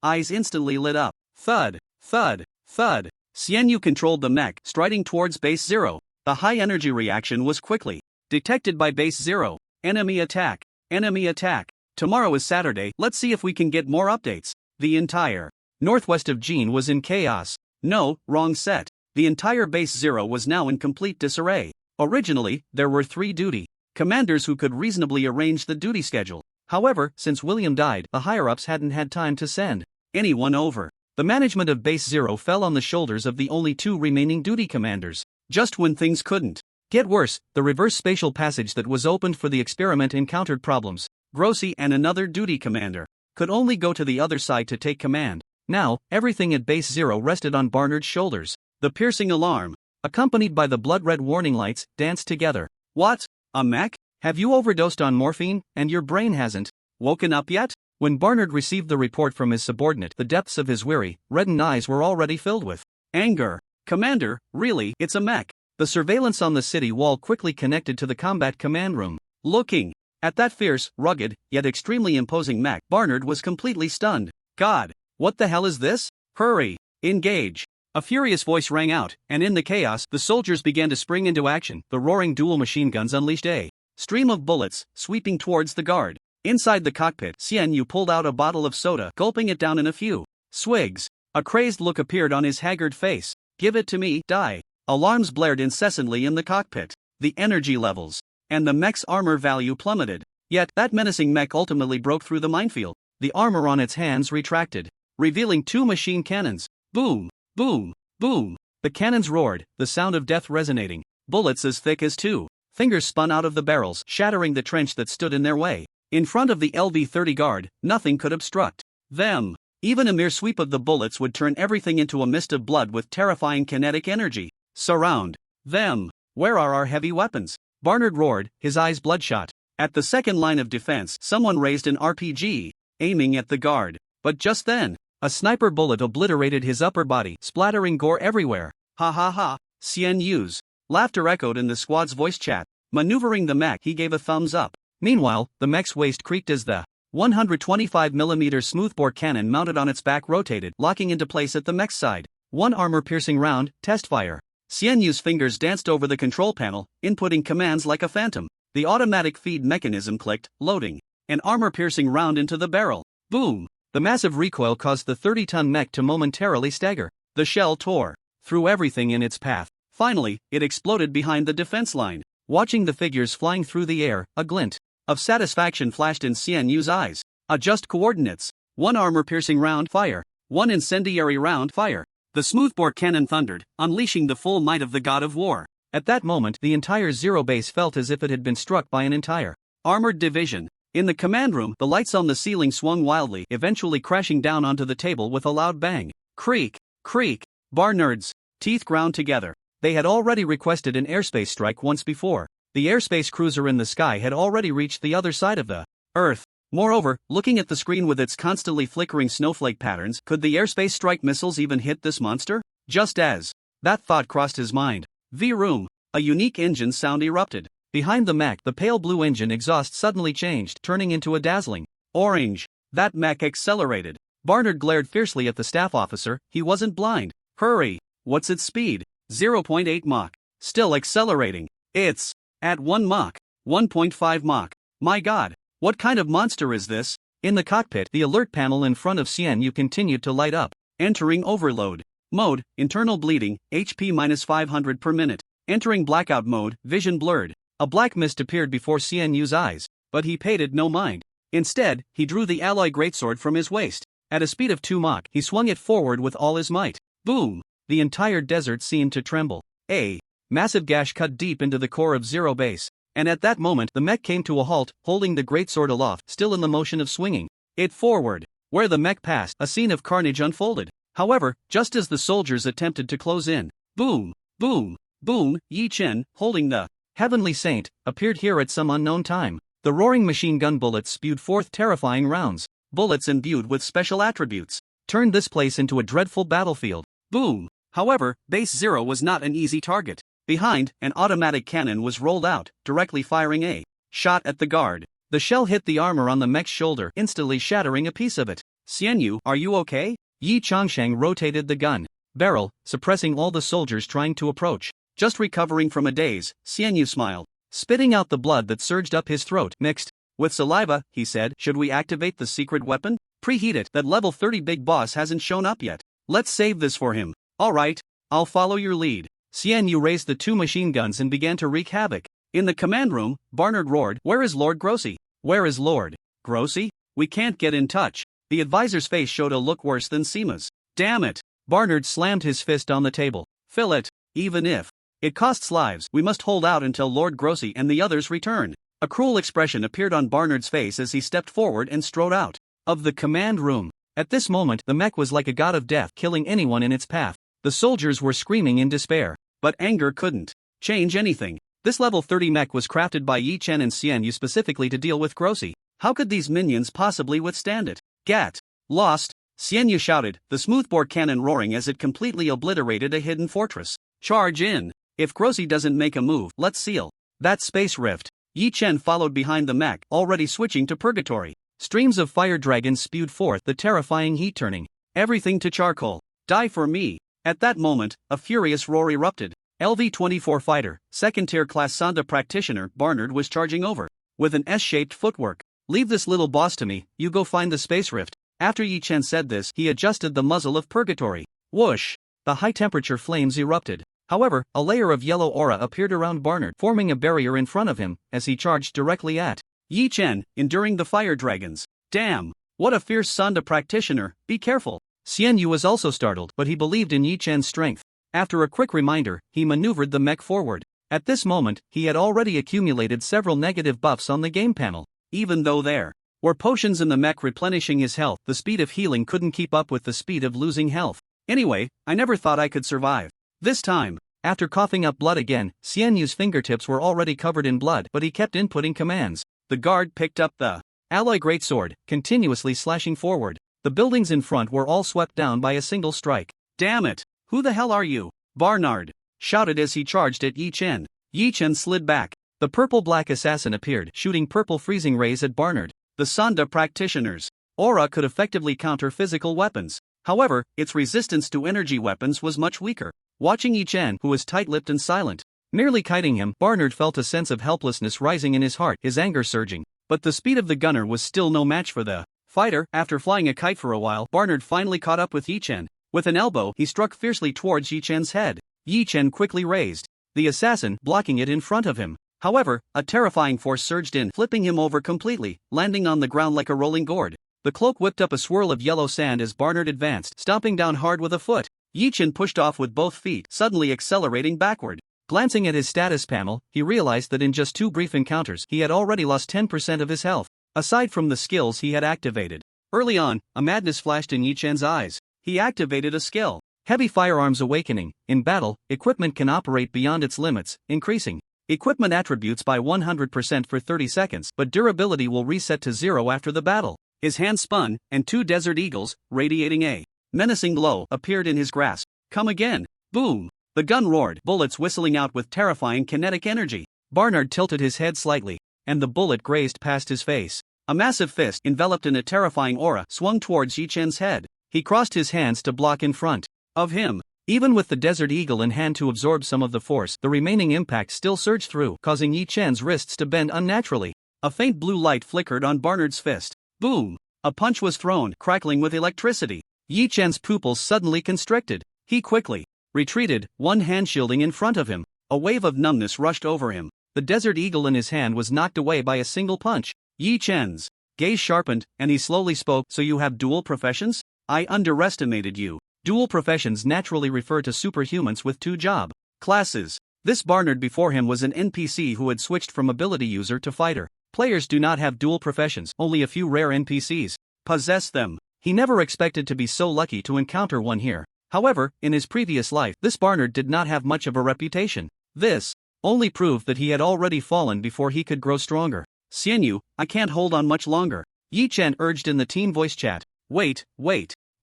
eyes instantly lit up. Thud, thud, thud. Xian Yu controlled the mech, striding towards Base 0. The high-energy reaction was quickly detected by Base 0. Enemy attack. Enemy attack. Tomorrow is Saturday, let's see if we can get more updates. The entire northwest of Jean was in chaos. No, wrong set. The entire Base 0 was now in complete disarray. Originally, there were 3 duty commanders who could reasonably arrange the duty schedule. However, since William died, the higher-ups hadn't had time to send anyone over. The management of Base 0 fell on the shoulders of the only 2 remaining duty commanders. Just when things couldn't get worse, the reverse spatial passage that was opened for the experiment encountered problems. Grossi and another duty commander could only go to the other side to take command. Now, everything at Base 0 rested on Barnard's shoulders. The piercing alarm, accompanied by the blood-red warning lights, danced together. What? A mech? Have you overdosed on morphine, and your brain hasn't woken up yet? When Barnard received the report from his subordinate, the depths of his weary, reddened eyes were already filled with anger. Commander, really, it's a mech. The surveillance on the city wall quickly connected to the combat command room. Looking at that fierce, rugged, yet extremely imposing mech, Barnard was completely stunned. God, what the hell is this? Hurry, engage. A furious voice rang out, and in the chaos, the soldiers began to spring into action. The roaring dual machine guns unleashed a stream of bullets, sweeping towards the guard. Inside the cockpit, Xian Yu pulled out a bottle of soda, gulping it down in a few swigs. A crazed look appeared on his haggard face. Give it to me, die. Alarms blared incessantly in the cockpit. The energy levels and the mech's armor value plummeted. Yet, that menacing mech ultimately broke through the minefield. The armor on its hands retracted, revealing 2 machine cannons. Boom, boom, boom. The cannons roared, the sound of death resonating. Bullets as thick as 2 fingers spun out of the barrels, shattering the trench that stood in their way. In front of the LV-30 guard, nothing could obstruct them. Even a mere sweep of the bullets would turn everything into a mist of blood with terrifying kinetic energy. Surround them. Where are our heavy weapons? Barnard roared, his eyes bloodshot. At the second line of defense, someone raised an RPG, aiming at the guard. But just then, a sniper bullet obliterated his upper body, splattering gore everywhere. Ha ha ha. Xian Yu's laughter echoed in the squad's voice chat. Maneuvering the mech, he gave a thumbs up. Meanwhile, the mech's waist creaked as the 125mm smoothbore cannon mounted on its back rotated, locking into place at the mech's side. 1 armor-piercing round, test fire. Xian Yu's fingers danced over the control panel, inputting commands like a phantom. The automatic feed mechanism clicked, loading an armor-piercing round into the barrel. Boom! The massive recoil caused the 30-ton mech to momentarily stagger. The shell tore through everything in its path. Finally, it exploded behind the defense line. Watching the figures flying through the air, a glint of satisfaction flashed in Xian Yu's eyes. Adjust coordinates. 1 armor-piercing round, fire. 1 incendiary round, fire. The smoothbore cannon thundered, unleashing the full might of the god of war. At that moment, the entire Zero base felt as if it had been struck by an entire armored division. In the command room, the lights on the ceiling swung wildly, eventually crashing down onto the table with a loud bang. Creak, creak. Barnard's teeth ground together. They had already requested an airspace strike once before. The airspace cruiser in the sky had already reached the other side of the Earth. Moreover, looking at the screen with its constantly flickering snowflake patterns, could the airspace strike missiles even hit this monster? Just as that thought crossed his mind, V-Room, a unique engine sound erupted. Behind the mech, the pale blue engine exhaust suddenly changed, turning into a dazzling orange. That mech accelerated. Barnard glared fiercely at the staff officer. He wasn't blind. Hurry! What's its speed? 0.8 Mach. Still accelerating. It's at 1 Mach. 1.5 Mach. My god, what kind of monster is this? In the cockpit, the alert panel in front of Xianyu continued to light up. Entering overload mode, internal bleeding, HP -500 per minute. Entering blackout mode, vision blurred. A black mist appeared before Xianyu's eyes, but he paid it no mind. Instead, he drew the alloy greatsword from his waist. At a speed of 2 Mach, he swung it forward with all his might. Boom! The entire desert seemed to tremble. A massive gash cut deep into the core of Zero Base. And at that moment, the mech came to a halt, holding the greatsword aloft, still in the motion of swinging it forward. Where the mech passed, a scene of carnage unfolded. However, just as the soldiers attempted to close in, boom, boom, boom, Yi Chen, holding the Heavenly Saint, appeared here at some unknown time. The roaring machine gun bullets spewed forth terrifying rounds. Bullets imbued with special attributes turned this place into a dreadful battlefield. Boom! However, Base Zero was not an easy target. Behind, an automatic cannon was rolled out, directly firing a shot at the guard. The shell hit the armor on the mech's shoulder, instantly shattering a piece of it. Xianyu, are you okay? Yi Changsheng rotated the gun barrel, suppressing all the soldiers trying to approach. Just recovering from a daze, Xianyu smiled, spitting out the blood that surged up his throat. Mixed with saliva, he said, should we activate the secret weapon? Preheat it. That level 30 big boss hasn't shown up yet. Let's save this for him. Alright, I'll follow your lead. Xianyu raised the 2 machine guns and began to wreak havoc. In the command room, Barnard roared, where is Lord Grossi? Where is Lord Grossi? We can't get in touch. The advisor's face showed a look worse than Seema's. Damn it! Barnard slammed his fist on the table. Fill it, even if it costs lives. We must hold out until Lord Grossi and the others return. A cruel expression appeared on Barnard's face as he stepped forward and strode out of the command room. At this moment, the mech was like a god of death, killing anyone in its path. The soldiers were screaming in despair, but anger couldn't change anything. This level 30 mech was crafted by Yi Chen and Xianyu specifically to deal with Grossi. How could these minions possibly withstand it? Gat! Lost! Xianyu shouted, the smoothbore cannon roaring as it completely obliterated a hidden fortress. Charge in! If Grossi doesn't make a move, let's seal that space rift. Yi Chen followed behind the mech, already switching to purgatory. Streams of fire dragons spewed forth, the terrifying heat turning everything to charcoal. Die for me! At that moment, a furious roar erupted. LV-24 fighter, second-tier class Sonda practitioner, Barnard was charging over with an S-shaped footwork. Leave this little boss to me, you go find the space rift. After Yi Chen said this, he adjusted the muzzle of purgatory. Whoosh! The high-temperature flames erupted. However, a layer of yellow aura appeared around Barnard, forming a barrier in front of him, as he charged directly at Yi Chen, enduring the fire dragons. Damn! What a fierce Sonda practitioner, be careful! Xianyu was also startled, but he believed in Yi Chen's strength. After a quick reminder, he maneuvered the mech forward. At this moment, he had already accumulated several negative buffs on the game panel. Even though there were potions in the mech replenishing his health, the speed of healing couldn't keep up with the speed of losing health. Anyway, I never thought I could survive this time. After coughing up blood again, Xianyu's fingertips were already covered in blood, but he kept inputting commands. The guard picked up the alloy greatsword, continuously slashing forward. The buildings in front were all swept down by a single strike. Damn it! Who the hell are you? Barnard shouted as he charged at Yi Chen. Yi Chen slid back. The purple-black assassin appeared, shooting purple freezing rays at Barnard. The Sonda practitioner's aura could effectively counter physical weapons. However, its resistance to energy weapons was much weaker. Watching Yi Chen, who was tight-lipped and silent, merely kiting him, Barnard felt a sense of helplessness rising in his heart, his anger surging. But the speed of the gunner was still no match for the fighter. After flying a kite for a while, Barnard finally caught up with Yi Chen. With an elbow, he struck fiercely towards Yi Chen's head. Yi Chen quickly raised the assassin, blocking it in front of him. However, a terrifying force surged in, flipping him over completely, landing on the ground like a rolling gourd. The cloak whipped up a swirl of yellow sand as Barnard advanced, stomping down hard with a foot. Yi Chen pushed off with both feet, suddenly accelerating backward. Glancing at his status panel, he realized that in just 2 brief encounters, he had already lost 10% of his health. Aside from the skills he had activated early on, a madness flashed in Yi Chen's eyes. He activated a skill. Heavy Firearms Awakening. In battle, equipment can operate beyond its limits, increasing equipment attributes by 100% for 30 seconds, but durability will reset to 0 after the battle. His hand spun, and 2 desert eagles, radiating a menacing glow, appeared in his grasp. Come again! Boom! The gun roared, bullets whistling out with terrifying kinetic energy. Barnard tilted his head slightly, and the bullet grazed past his face. A massive fist, enveloped in a terrifying aura, swung towards Yi Chen's head. He crossed his hands to block in front of him. Even with the Desert Eagle in hand to absorb some of the force, the remaining impact still surged through, causing Yi Chen's wrists to bend unnaturally. A faint blue light flickered on Barnard's fist. Boom! A punch was thrown, crackling with electricity. Yi Chen's pupils suddenly constricted. He quickly retreated, one hand shielding in front of him. A wave of numbness rushed over him. The Desert Eagle in his hand was knocked away by a single punch. Yi Chen's gaze sharpened, and he slowly spoke. So you have dual professions? I underestimated you. Dual professions naturally refer to superhumans with two job classes. This Barnard before him was an NPC who had switched from ability user to fighter. Players do not have dual professions, only a few rare NPCs possess them. He never expected to be so lucky to encounter one here. However, in his previous life, this Barnard did not have much of a reputation. This only proved that he had already fallen before he could grow stronger. Xianyu, I can't hold on much longer, Yi Chen urged in the team voice chat. Wait,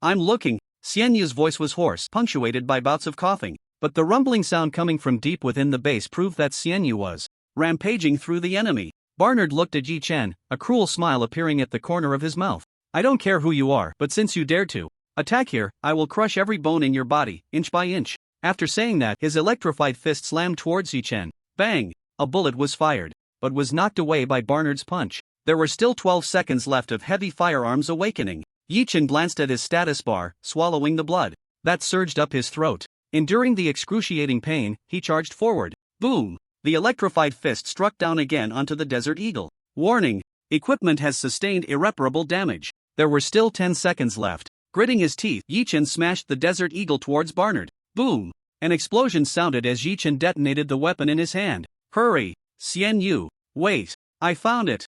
I'm looking. Xianyu's voice was hoarse, punctuated by bouts of coughing, but the rumbling sound coming from deep within the base proved that Xianyu was rampaging through the enemy. Barnard looked at Yi Chen, a cruel smile appearing at the corner of his mouth. I don't care who you are, but since you dare to attack here, I will crush every bone in your body, inch by inch. After saying that, his electrified fist slammed towards Yi Chen. Bang! A bullet was fired, but was knocked away by Barnard's punch. There were still 12 seconds left of heavy firearms awakening. Yi Chen glanced at his status bar, swallowing the blood that surged up his throat. Enduring the excruciating pain, he charged forward. Boom! The electrified fist struck down again onto the Desert Eagle. Warning! Equipment has sustained irreparable damage. There were still 10 seconds left. Gritting his teeth, Yi Chen smashed the Desert Eagle towards Barnard. Boom! An explosion sounded as Yi Chen detonated the weapon in his hand. Hurry! Xianyu! Wait! I found it!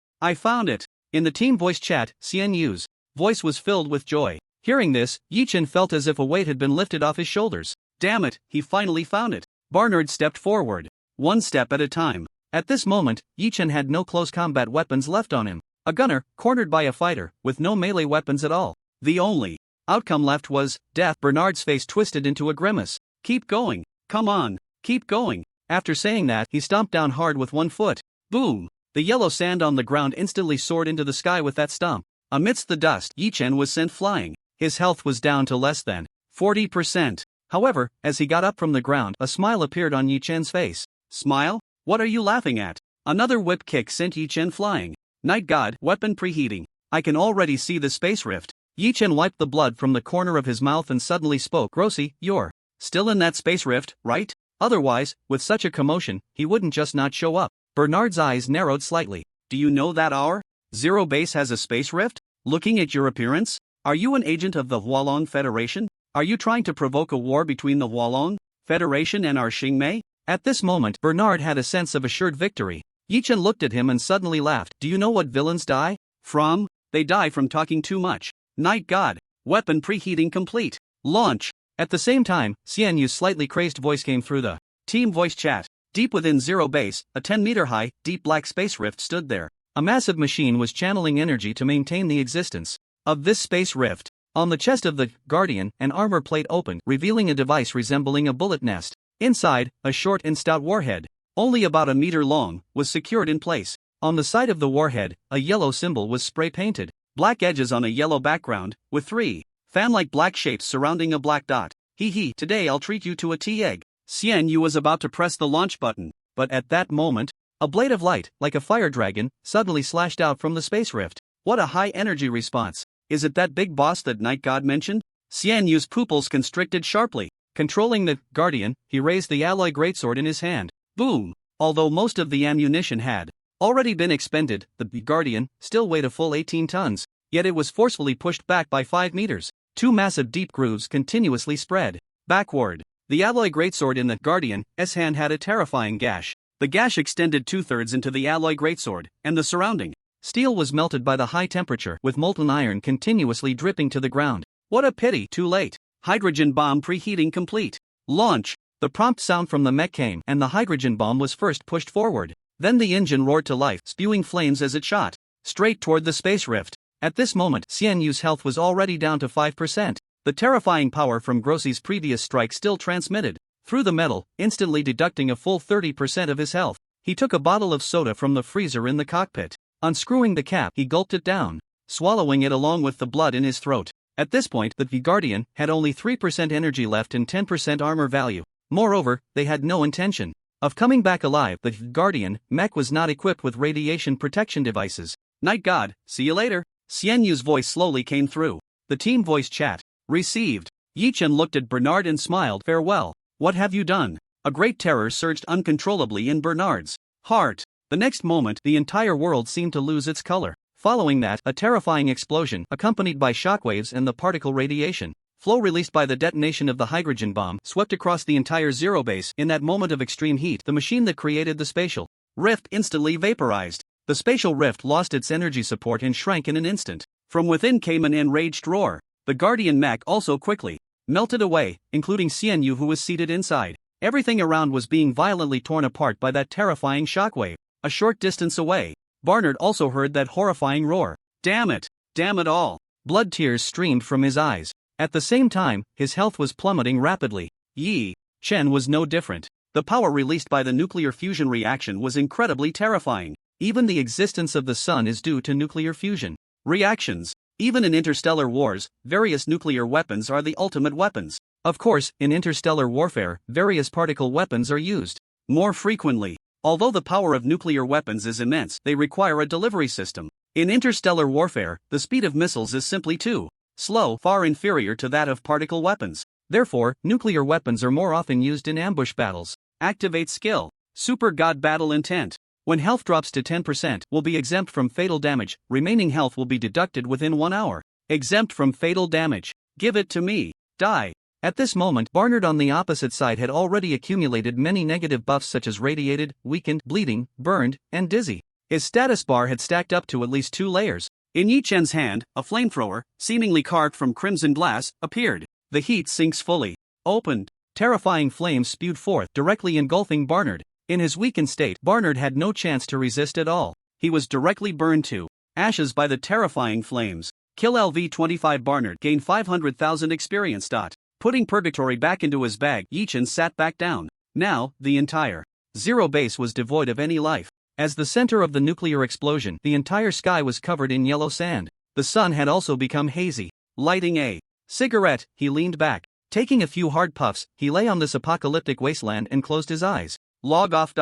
In the team voice chat, Xianyu's voice was filled with joy. Hearing this, Yi Chen felt as if a weight had been lifted off his shoulders. Damn it, he finally found it. Barnard stepped forward, one step at a time. At this moment, Yi Chen had no close combat weapons left on him. A gunner, cornered by a fighter, with no melee weapons at all. The only outcome left was death. Bernard's face twisted into a grimace. Keep going. Come on, keep going. After saying that, he stomped down hard with one foot. Boom! The yellow sand on the ground instantly soared into the sky with that stomp. Amidst the dust, Yi Chen was sent flying. His health was down to less than 40%. However, as he got up from the ground, a smile appeared on Yi Chen's face. Smile? What are you laughing at? Another whip kick sent Yi Chen flying. Night God, weapon preheating. I can already see the space rift. Yi Chen wiped the blood from the corner of his mouth and suddenly spoke. Grossi, you're still in that space rift, right? Otherwise, with such a commotion, he wouldn't just not show up. Bernard's eyes narrowed slightly. Do you know that our Zero Base has a space rift? Looking at your appearance, are you an agent of the Hualong Federation? Are you trying to provoke a war between the Hualong Federation and our Xingmei? At this moment, Bernard had a sense of assured victory. Yi Chen looked at him and suddenly laughed. Do you know what villains die from? They die from talking too much. Night God, weapon preheating complete. Launch. At the same time, Xianyu's slightly crazed voice came through the team voice chat. Deep within Zero Base, a 10-meter-high, deep black space rift stood there. A massive machine was channeling energy to maintain the existence of this space rift. On the chest of the Guardian, an armor plate opened, revealing a device resembling a bullet nest. Inside, a short and stout warhead, only about a meter long, was secured in place. On the side of the warhead, a yellow symbol was spray-painted. Black edges on a yellow background, with three fan-like black shapes surrounding a black dot. Hee hee, today I'll treat you to a tea egg. Xianyu was about to press the launch button, but at that moment, a blade of light, like a fire dragon, suddenly slashed out from the space rift. What a high-energy response. Is it that big boss that Night God mentioned? Xianyu's pupils constricted sharply. Controlling the Guardian, he raised the alloy greatsword in his hand. Boom! Although most of the ammunition had already been expended, the Guardian still weighed a full 18 tons, yet it was forcefully pushed back by 5 meters. Two massive deep grooves continuously spread backward. The alloy greatsword in the Guardian's hand had a terrifying gash. The gash extended 2/3 into the alloy greatsword, and the surrounding steel was melted by the high temperature, with molten iron continuously dripping to the ground. What a pity! Too late. Hydrogen bomb preheating complete. Launch! The prompt sound from the mech came, and the hydrogen bomb was first pushed forward. Then the engine roared to life, spewing flames as it shot straight toward the space rift. At this moment, Xianyu's health was already down to 5%. The terrifying power from Grossi's previous strike still transmitted through the metal, instantly deducting a full 30% of his health. He took a bottle of soda from the freezer in the cockpit. Unscrewing the cap, he gulped it down, swallowing it along with the blood in his throat. At this point, the Guardian had only 3% energy left and 10% armor value. Moreover, they had no intention of coming back alive. The Guardian mech was not equipped with radiation protection devices. Night God, see you later. Xian Yu's voice slowly came through. The team voice chat. Received. Yi Chen looked at Bernard and smiled. Farewell. What have you done? A great terror surged uncontrollably in Bernard's heart. The next moment, the entire world seemed to lose its color. Following that, a terrifying explosion, accompanied by shockwaves and the particle radiation flow released by the detonation of the hydrogen bomb, swept across the entire Zero base. In that moment of extreme heat, the machine that created the spatial rift instantly vaporized. The spatial rift lost its energy support and shrank in an instant. From within came an enraged roar. The Guardian mech also quickly melted away, including Xian Yu, who was seated inside. Everything around was being violently torn apart by that terrifying shockwave. A short distance away, Barnard also heard that horrifying roar. Damn it! Damn it all! Blood tears streamed from his eyes. At the same time, his health was plummeting rapidly. Yi Chen was no different. The power released by the nuclear fusion reaction was incredibly terrifying. Even the existence of the sun is due to nuclear fusion reactions. Even in interstellar wars, various nuclear weapons are the ultimate weapons. Of course, in interstellar warfare, various particle weapons are used more frequently. Although the power of nuclear weapons is immense, they require a delivery system. In interstellar warfare, the speed of missiles is simply too slow, far inferior to that of particle weapons. Therefore, nuclear weapons are more often used in ambush battles. Activate skill. Super God Battle Intent. When health drops to 10%, will be exempt from fatal damage. Remaining health will be deducted within 1 hour. Exempt from fatal damage. Give it to me. Die. At this moment, Barnard on the opposite side had already accumulated many negative buffs such as radiated, weakened, bleeding, burned, and dizzy. His status bar had stacked up to at least 2 layers. In Yi Chen's hand, a flamethrower, seemingly carved from crimson glass, appeared. The heat sinks fully opened. Terrifying flames spewed forth, directly engulfing Barnard. In his weakened state, Barnard had no chance to resist at all. He was directly burned to ashes by the terrifying flames. Kill LV-25 Barnard gained 500,000 experience. Putting Purgatory back into his bag, Yi Chen sat back down. Now, the entire Zero base was devoid of any life. As the center of the nuclear explosion, the entire sky was covered in yellow sand. The sun had also become hazy. Lighting a cigarette, he leaned back. Taking a few hard puffs, he lay on this apocalyptic wasteland and closed his eyes. Log off.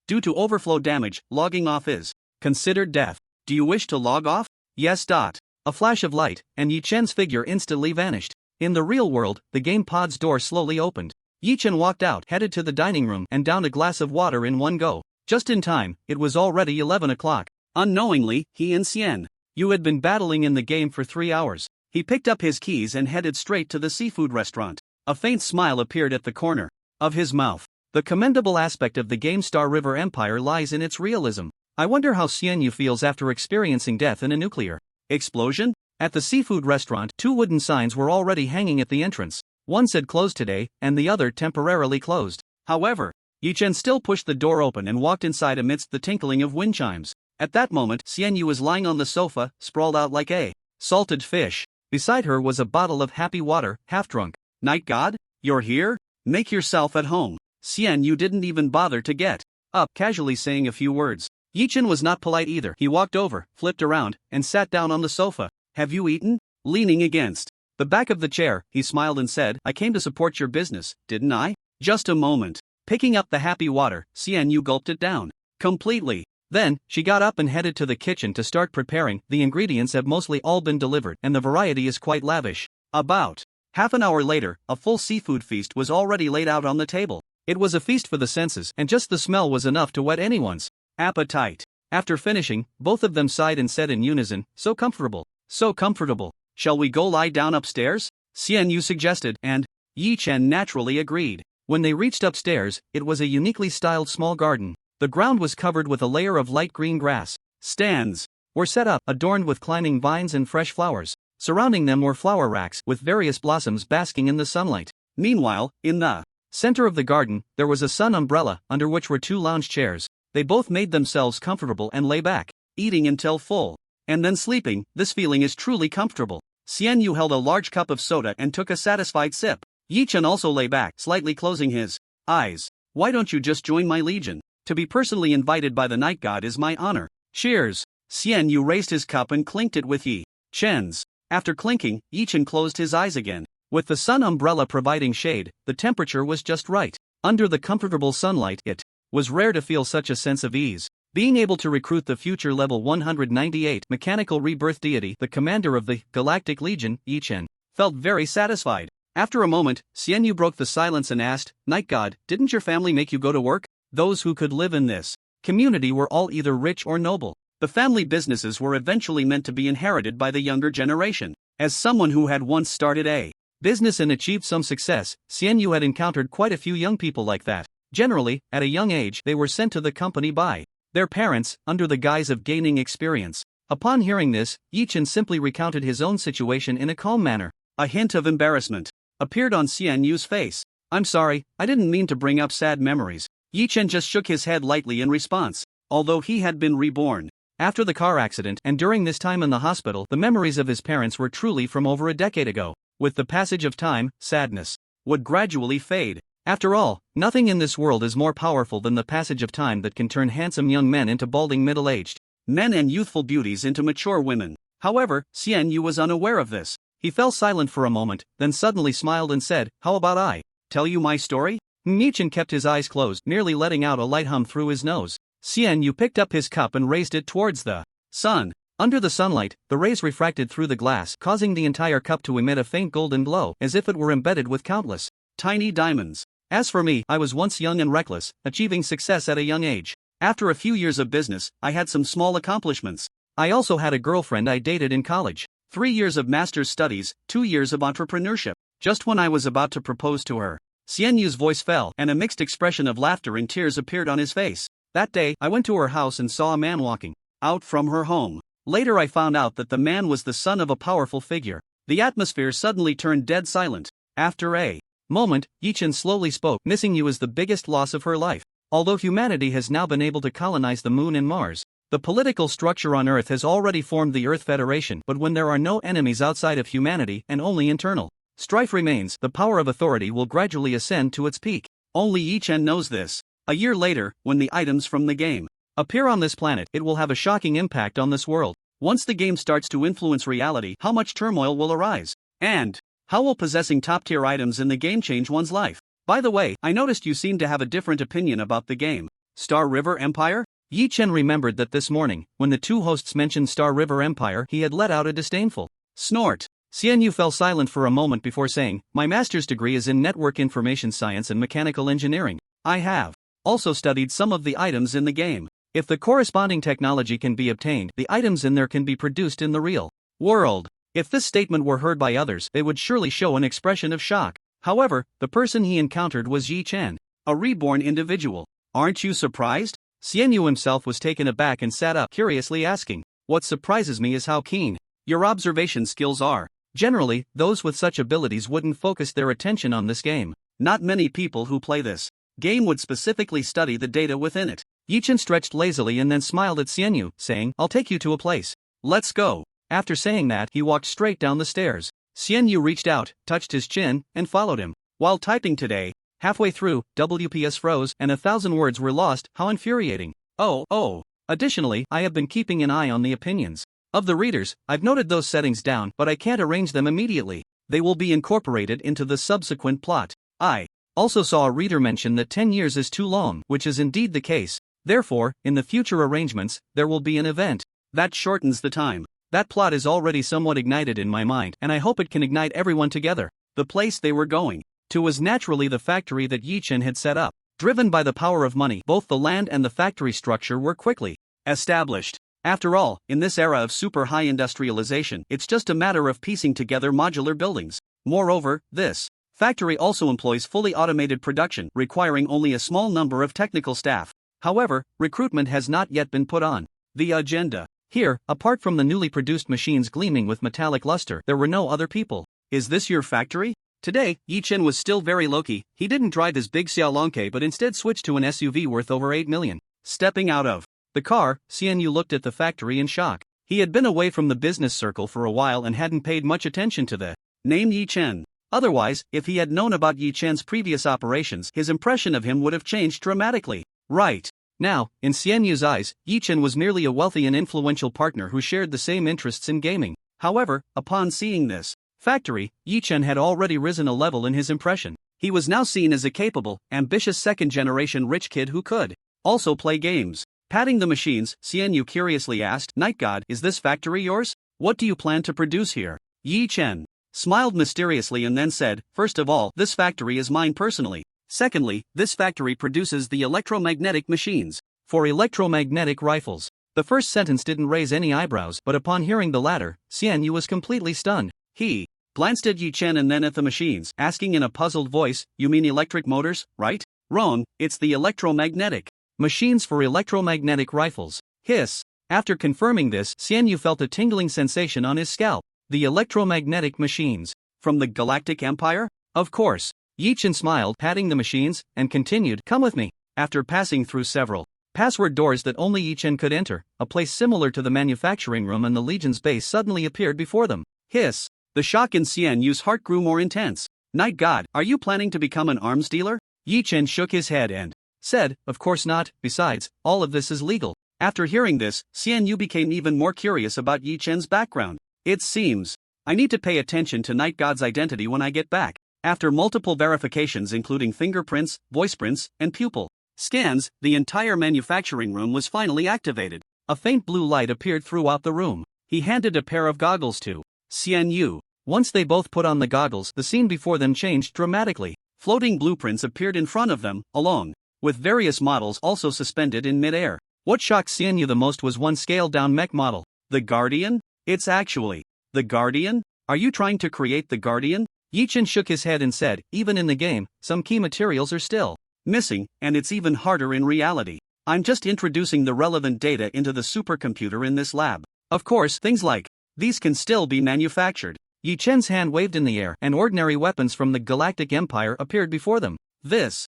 Due to overflow damage, logging off is considered death. Do you wish to log off? Yes. A flash of light, and Yi Chen's figure instantly vanished. In the real world, the game pod's door slowly opened. Yi Chen walked out, headed to the dining room, and downed a glass of water in one go. Just in time, it was already 11 o'clock. Unknowingly, he and Xian Yu had been battling in the game for 3 hours. He picked up his keys and headed straight to the seafood restaurant. A faint smile appeared at the corner of his mouth. The commendable aspect of the game Star River Empire lies in its realism. I wonder how Xian Yu feels after experiencing death in a nuclear explosion? At the seafood restaurant, 2 wooden signs were already hanging at the entrance. One said closed today, and the other temporarily closed. However, Yi Chen still pushed the door open and walked inside amidst the tinkling of wind chimes. At that moment, Xian Yu was lying on the sofa, sprawled out like a salted fish. Beside her was a bottle of happy water, half drunk. Night God? You're here? Make yourself at home. Xian Yu didn't even bother to get up, casually saying a few words. Yi Chen was not polite either. He walked over, flipped around, and sat down on the sofa. Have you eaten? Leaning against the back of the chair, he smiled and said, I came to support your business, didn't I? Just a moment. Picking up the happy water, Xian Yu gulped it down completely. Then, she got up and headed to the kitchen to start preparing. The ingredients have mostly all been delivered, and the variety is quite lavish. About half an hour later, a full seafood feast was already laid out on the table. It was a feast for the senses, and just the smell was enough to whet anyone's appetite. After finishing, both of them sighed and said in unison, so comfortable. So comfortable. Shall we go lie down upstairs? Xian Yu suggested, and Yi Chen naturally agreed. When they reached upstairs, it was a uniquely styled small garden. The ground was covered with a layer of light green grass. Stands were set up, adorned with climbing vines and fresh flowers. Surrounding them were flower racks with various blossoms basking in the sunlight. Meanwhile, in the center of the garden, there was a sun umbrella, under which were 2 lounge chairs. They both made themselves comfortable and lay back, eating until full. And then sleeping. This feeling is truly comfortable. Xian Yu held a large cup of soda and took a satisfied sip. Yi Chen also lay back, slightly closing his eyes. Why don't you just join my legion? To be personally invited by the night god is my honor. Cheers. Xian Yu raised his cup and clinked it with Yi Chen's. After clinking, Yi Chen closed his eyes again. With the sun umbrella providing shade, the temperature was just right. Under the comfortable sunlight, it was rare to feel such a sense of ease. Being able to recruit the future level 198 mechanical rebirth deity, the commander of the Galactic Legion, Yi Chen, felt very satisfied. After a moment, Xian Yu broke the silence and asked, Night God, didn't your family make you go to work? Those who could live in this community were all either rich or noble. The family businesses were eventually meant to be inherited by the younger generation. As someone who had once started a business and achieved some success, Xian Yu had encountered quite a few young people like that. Generally, at a young age, they were sent to the company by their parents, under the guise of gaining experience. Upon hearing this, Yi Chen simply recounted his own situation in a calm manner. A hint of embarrassment appeared on Xian Yu's face. I'm sorry, I didn't mean to bring up sad memories. Yi Chen just shook his head lightly in response. Although he had been reborn after the car accident and during this time in the hospital, the memories of his parents were truly from over a decade ago. With the passage of time, sadness would gradually fade. After all, nothing in this world is more powerful than the passage of time that can turn handsome young men into balding middle-aged men and youthful beauties into mature women. However, Xian Yu was unaware of this. He fell silent for a moment, then suddenly smiled and said, How about I tell you my story? Yi Chen kept his eyes closed, merely letting out a light hum through his nose. Xian Yu picked up his cup and raised it towards the sun. Under the sunlight, the rays refracted through the glass, causing the entire cup to emit a faint golden glow, as if it were embedded with countless tiny diamonds. As for me, I was once young and reckless, achieving success at a young age. After a few years of business, I had some small accomplishments. I also had a girlfriend I dated in college. 3 years of master's studies, 2 years of entrepreneurship. Just when I was about to propose to her, Xian Yu's voice fell, and a mixed expression of laughter and tears appeared on his face. That day, I went to her house and saw a man walking out from her home. Later I found out that the man was the son of a powerful figure. The atmosphere suddenly turned dead silent. After a moment, Yi Chen slowly spoke. Missing you is the biggest loss of her life. Although humanity has now been able to colonize the moon and Mars, the political structure on Earth has already formed the Earth Federation. But when there are no enemies outside of humanity and only internal strife remains, the power of authority will gradually ascend to its peak. Only Yi Chen knows this. A year later, when the items from the game appear on this planet, it will have a shocking impact on this world. Once the game starts to influence reality, how much turmoil will arise? And how will possessing top-tier items in the game change one's life? By the way, I noticed you seem to have a different opinion about the game. Star River Empire? Yi Chen remembered that this morning, when the two hosts mentioned Star River Empire, he had let out a disdainful snort. Xian Yu fell silent for a moment before saying, My master's degree is in Network Information Science and Mechanical Engineering. I have also studied some of the items in the game. If the corresponding technology can be obtained, the items in there can be produced in the real world. If this statement were heard by others, they would surely show an expression of shock. However, the person he encountered was Yi Chen, a reborn individual. Aren't you surprised? Xian Yu himself was taken aback and sat up, curiously asking, What surprises me is how keen your observation skills are. Generally, those with such abilities wouldn't focus their attention on this game. Not many people who play this game would specifically study the data within it. Yi Chen stretched lazily and then smiled at Xian Yu, saying, I'll take you to a place. Let's go. After saying that, he walked straight down the stairs. Xian Yu reached out, touched his chin, and followed him. While typing today, halfway through, WPS froze and 1,000 words were lost. How infuriating. Oh. Additionally, I have been keeping an eye on the opinions of the readers. I've noted those settings down, but I can't arrange them immediately. They will be incorporated into the subsequent plot. I also saw a reader mention that 10 years is too long, which is indeed the case. Therefore, in the future arrangements, there will be an event that shortens the time. That plot is already somewhat ignited in my mind, and I hope it can ignite everyone together. The place they were going to was naturally the factory that Yi Chen had set up. Driven by the power of money, both the land and the factory structure were quickly established. After all, in this era of super high industrialization, it's just a matter of piecing together modular buildings. Moreover, this factory also employs fully automated production, requiring only a small number of technical staff. However, recruitment has not yet been put on the agenda. Here, apart from the newly produced machines gleaming with metallic luster, there were no other people. Is this your factory? Today, Yi Chen was still very low-key. He didn't drive his big Xiaolongbei but instead switched to an SUV worth over 8 million. Stepping out of the car, Xian Yu looked at the factory in shock. He had been away from the business circle for a while and hadn't paid much attention to the name Yi Chen. Otherwise, if he had known about Yi Chen's previous operations, his impression of him would have changed dramatically. Right. Now, in Xianyu's eyes, Yi-Chen was merely a wealthy and influential partner who shared the same interests in gaming. However, upon seeing this factory, Yi-Chen had already risen a level in his impression. He was now seen as a capable, ambitious second-generation rich kid who could also play games. Patting the machines, Xianyu curiously asked, "Night God, is this factory yours? What do you plan to produce here?" Yi-Chen smiled mysteriously and then said, "First of all, this factory is mine personally. Secondly, this factory produces the electromagnetic machines for electromagnetic rifles." The first sentence didn't raise any eyebrows, but upon hearing the latter, Xianyu was completely stunned. He glanced at Yi-Chen and then at the machines, asking in a puzzled voice, "You mean electric motors, right?" "Wrong, it's the electromagnetic machines for electromagnetic rifles." Hiss. After confirming this, Xianyu felt a tingling sensation on his scalp. The electromagnetic machines from the Galactic Empire? Of course. Yi-Chen smiled, patting the machines, and continued, "Come with me." After passing through several password doors that only Yi-Chen could enter, a place similar to the manufacturing room and the Legion's base suddenly appeared before them. Hiss. The shock in Xianyu's heart grew more intense. "Night God, are you planning to become an arms dealer?" Yi-Chen shook his head and said, "Of course not, besides, all of this is legal." After hearing this, Xianyu became even more curious about Yi-Chen's background. "It seems I need to pay attention to Night God's identity when I get back." After multiple verifications including fingerprints, voice prints, and pupil scans, the entire manufacturing room was finally activated. A faint blue light appeared throughout the room. He handed a pair of goggles to Xianyu. Once they both put on the goggles, the scene before them changed dramatically. Floating blueprints appeared in front of them, along with various models also suspended in mid-air. What shocked Xianyu the most was one scaled-down mech model. The Guardian? It's actually the Guardian? Are you trying to create the Guardian? Yi-Chen shook his head and said, "Even in the game, some key materials are still missing, and it's even harder in reality. I'm just introducing the relevant data into the supercomputer in this lab. Of course, things like these can still be manufactured." Yi-Chen's hand waved in the air, and ordinary weapons from the Galactic Empire appeared before them. This.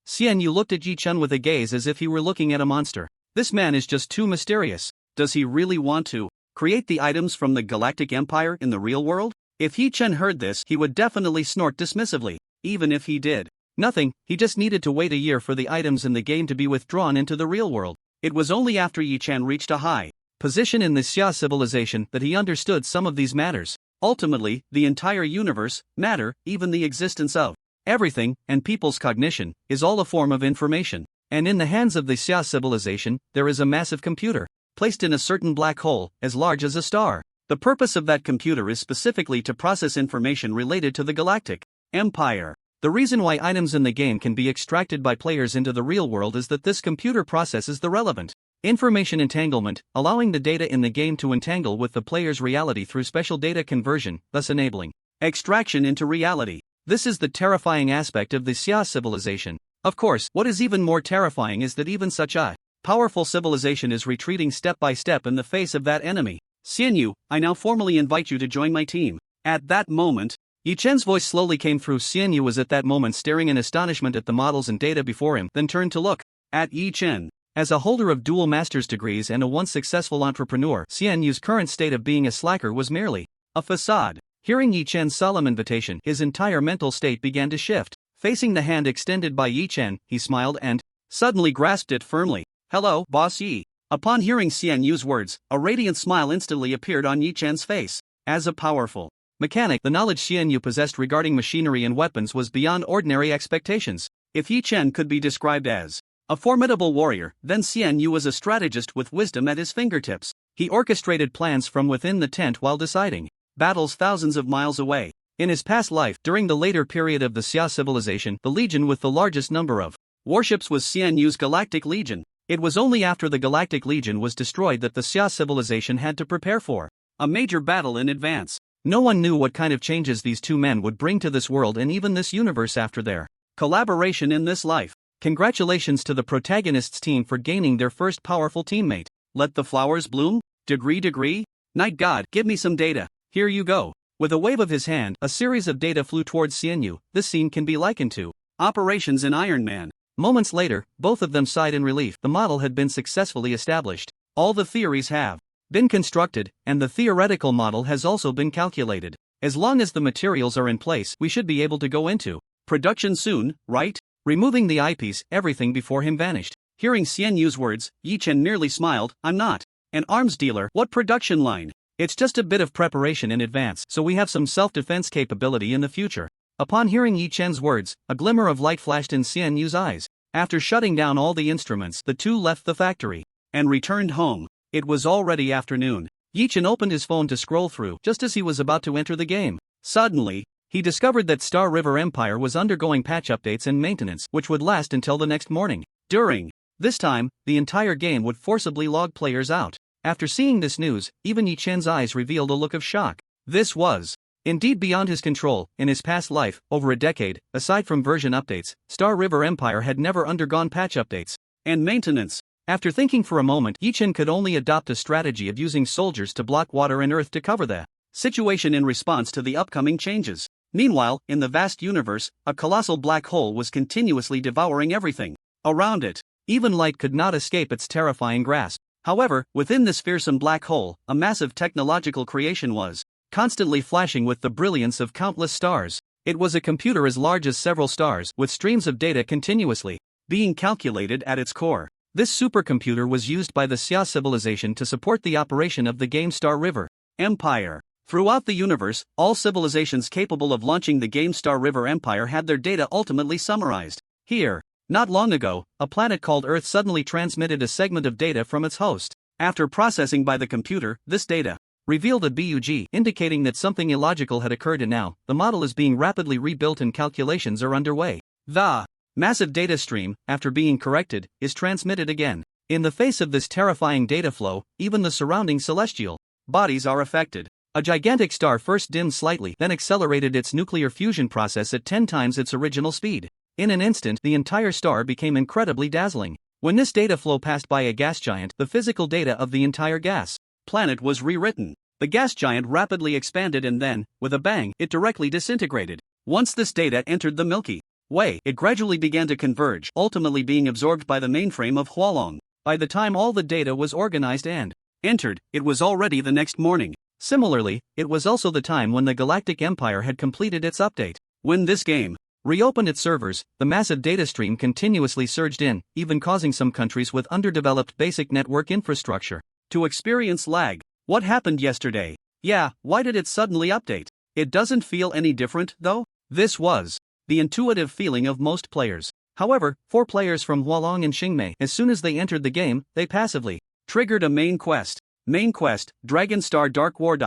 Xianyu looked at Yi-Chen with a gaze as if he were looking at a monster. This man is just too mysterious. Does he really want to create the items from the Galactic Empire in the real world? If Yi-Chen heard this, he would definitely snort dismissively. Even if he did nothing, he just needed to wait a year for the items in the game to be withdrawn into the real world. It was only after Yi-Chen reached a high position in the Xia civilization that he understood some of these matters. Ultimately, the entire universe, matter, even the existence of everything, and people's cognition, is all a form of information. And in the hands of the Xia civilization, there is a massive computer, placed in a certain black hole, as large as a star. The purpose of that computer is specifically to process information related to the Galactic Empire. The reason why items in the game can be extracted by players into the real world is that this computer processes the relevant information entanglement, allowing the data in the game to entangle with the player's reality through special data conversion, thus enabling extraction into reality. This is the terrifying aspect of the Xia civilization. Of course, what is even more terrifying is that even such a powerful civilization is retreating step by step in the face of that enemy. "Xianyu, I now formally invite you to join my team." At that moment, Yi-Chen's voice slowly came through. Xianyu was at that moment staring in astonishment at the models and data before him, then turned to look at Yi-Chen. As a holder of dual master's degrees and a once successful entrepreneur, Xianyu's current state of being a slacker was merely a facade. Hearing Yi-Chen's solemn invitation, his entire mental state began to shift. Facing the hand extended by Yi-Chen, he smiled and suddenly grasped it firmly. "Hello, Boss Yi." Upon hearing Xianyu's words, a radiant smile instantly appeared on Yi-Chen's face. As a powerful mechanic, the knowledge Xianyu possessed regarding machinery and weapons was beyond ordinary expectations. If Yi-Chen could be described as a formidable warrior, then Xianyu was a strategist with wisdom at his fingertips. He orchestrated plans from within the tent while deciding battles thousands of miles away. In his past life, during the later period of the Xia civilization, the legion with the largest number of warships was Xianyu's Galactic Legion. It was only after the Galactic Legion was destroyed that the Xia civilization had to prepare for a major battle in advance. No one knew what kind of changes these two men would bring to this world and even this universe after their collaboration in this life. Congratulations to the protagonist's team for gaining their first powerful teammate. Let the flowers bloom? Degree? Night God, give me some data. Here you go. With a wave of his hand, a series of data flew towards Xianyu. This scene can be likened to operations in Iron Man. Moments later, both of them sighed in relief. The model had been successfully established. All the theories have been constructed, and the theoretical model has also been calculated. As long as the materials are in place, we should be able to go into production soon, right? Removing the eyepiece, everything before him vanished. Hearing Xian Yu's words, Yi Chen merely smiled. I'm not an arms dealer. What production line? It's just a bit of preparation in advance so we have some self-defense capability in the future. Upon hearing Yi Chen's words, a glimmer of light flashed in Xian Yu's eyes. After shutting down all the instruments, the two left the factory and returned home. It was already afternoon. Yi Chen opened his phone to scroll through just as he was about to enter the game. Suddenly, he discovered that Star River Empire was undergoing patch updates and maintenance which would last until the next morning. During this time, the entire game would forcibly log players out. After seeing this news, even Yi Chen's eyes revealed a look of shock. This was indeed beyond his control. In his past life, over a decade, aside from version updates, Star River Empire had never undergone patch updates and maintenance. After thinking for a moment, Yi Chen could only adopt a strategy of using soldiers to block water and earth to cover the situation in response to the upcoming changes. Meanwhile, in the vast universe, a colossal black hole was continuously devouring everything around it. Even light could not escape its terrifying grasp. However, within this fearsome black hole, a massive technological creation was constantly flashing with the brilliance of countless stars. It was a computer as large as several stars, with streams of data continuously being calculated at its core. This supercomputer was used by the Xia civilization to support the operation of the game Star River Empire. Throughout the universe, all civilizations capable of launching the game Star River Empire had their data ultimately summarized. Here, not long ago, a planet called Earth suddenly transmitted a segment of data from its host. After processing by the computer, this data revealed a bug, indicating that something illogical had occurred, and now, the model is being rapidly rebuilt and calculations are underway. The massive data stream, after being corrected, is transmitted again. In the face of this terrifying data flow, even the surrounding celestial bodies are affected. A gigantic star first dimmed slightly, then accelerated its nuclear fusion process at 10 times its original speed. In an instant, the entire star became incredibly dazzling. When this data flow passed by a gas giant, the physical data of the entire gas planet was rewritten. The gas giant rapidly expanded and then, with a bang, it directly disintegrated. Once this data entered the Milky Way, it gradually began to converge, ultimately being absorbed by the mainframe of Hualong. By the time all the data was organized and entered, it was already the next morning. Similarly, it was also the time when the Galactic Empire had completed its update. When this game reopened its servers, the massive data stream continuously surged in, even causing some countries with underdeveloped basic network infrastructure to experience lag. What happened yesterday? Yeah, why did it suddenly update? It doesn't feel any different, though? This was the intuitive feeling of most players. However, 4 players from Hualong and Xingmei, as soon as they entered the game, they passively triggered a main quest. Main quest, Dragon Star Dark War.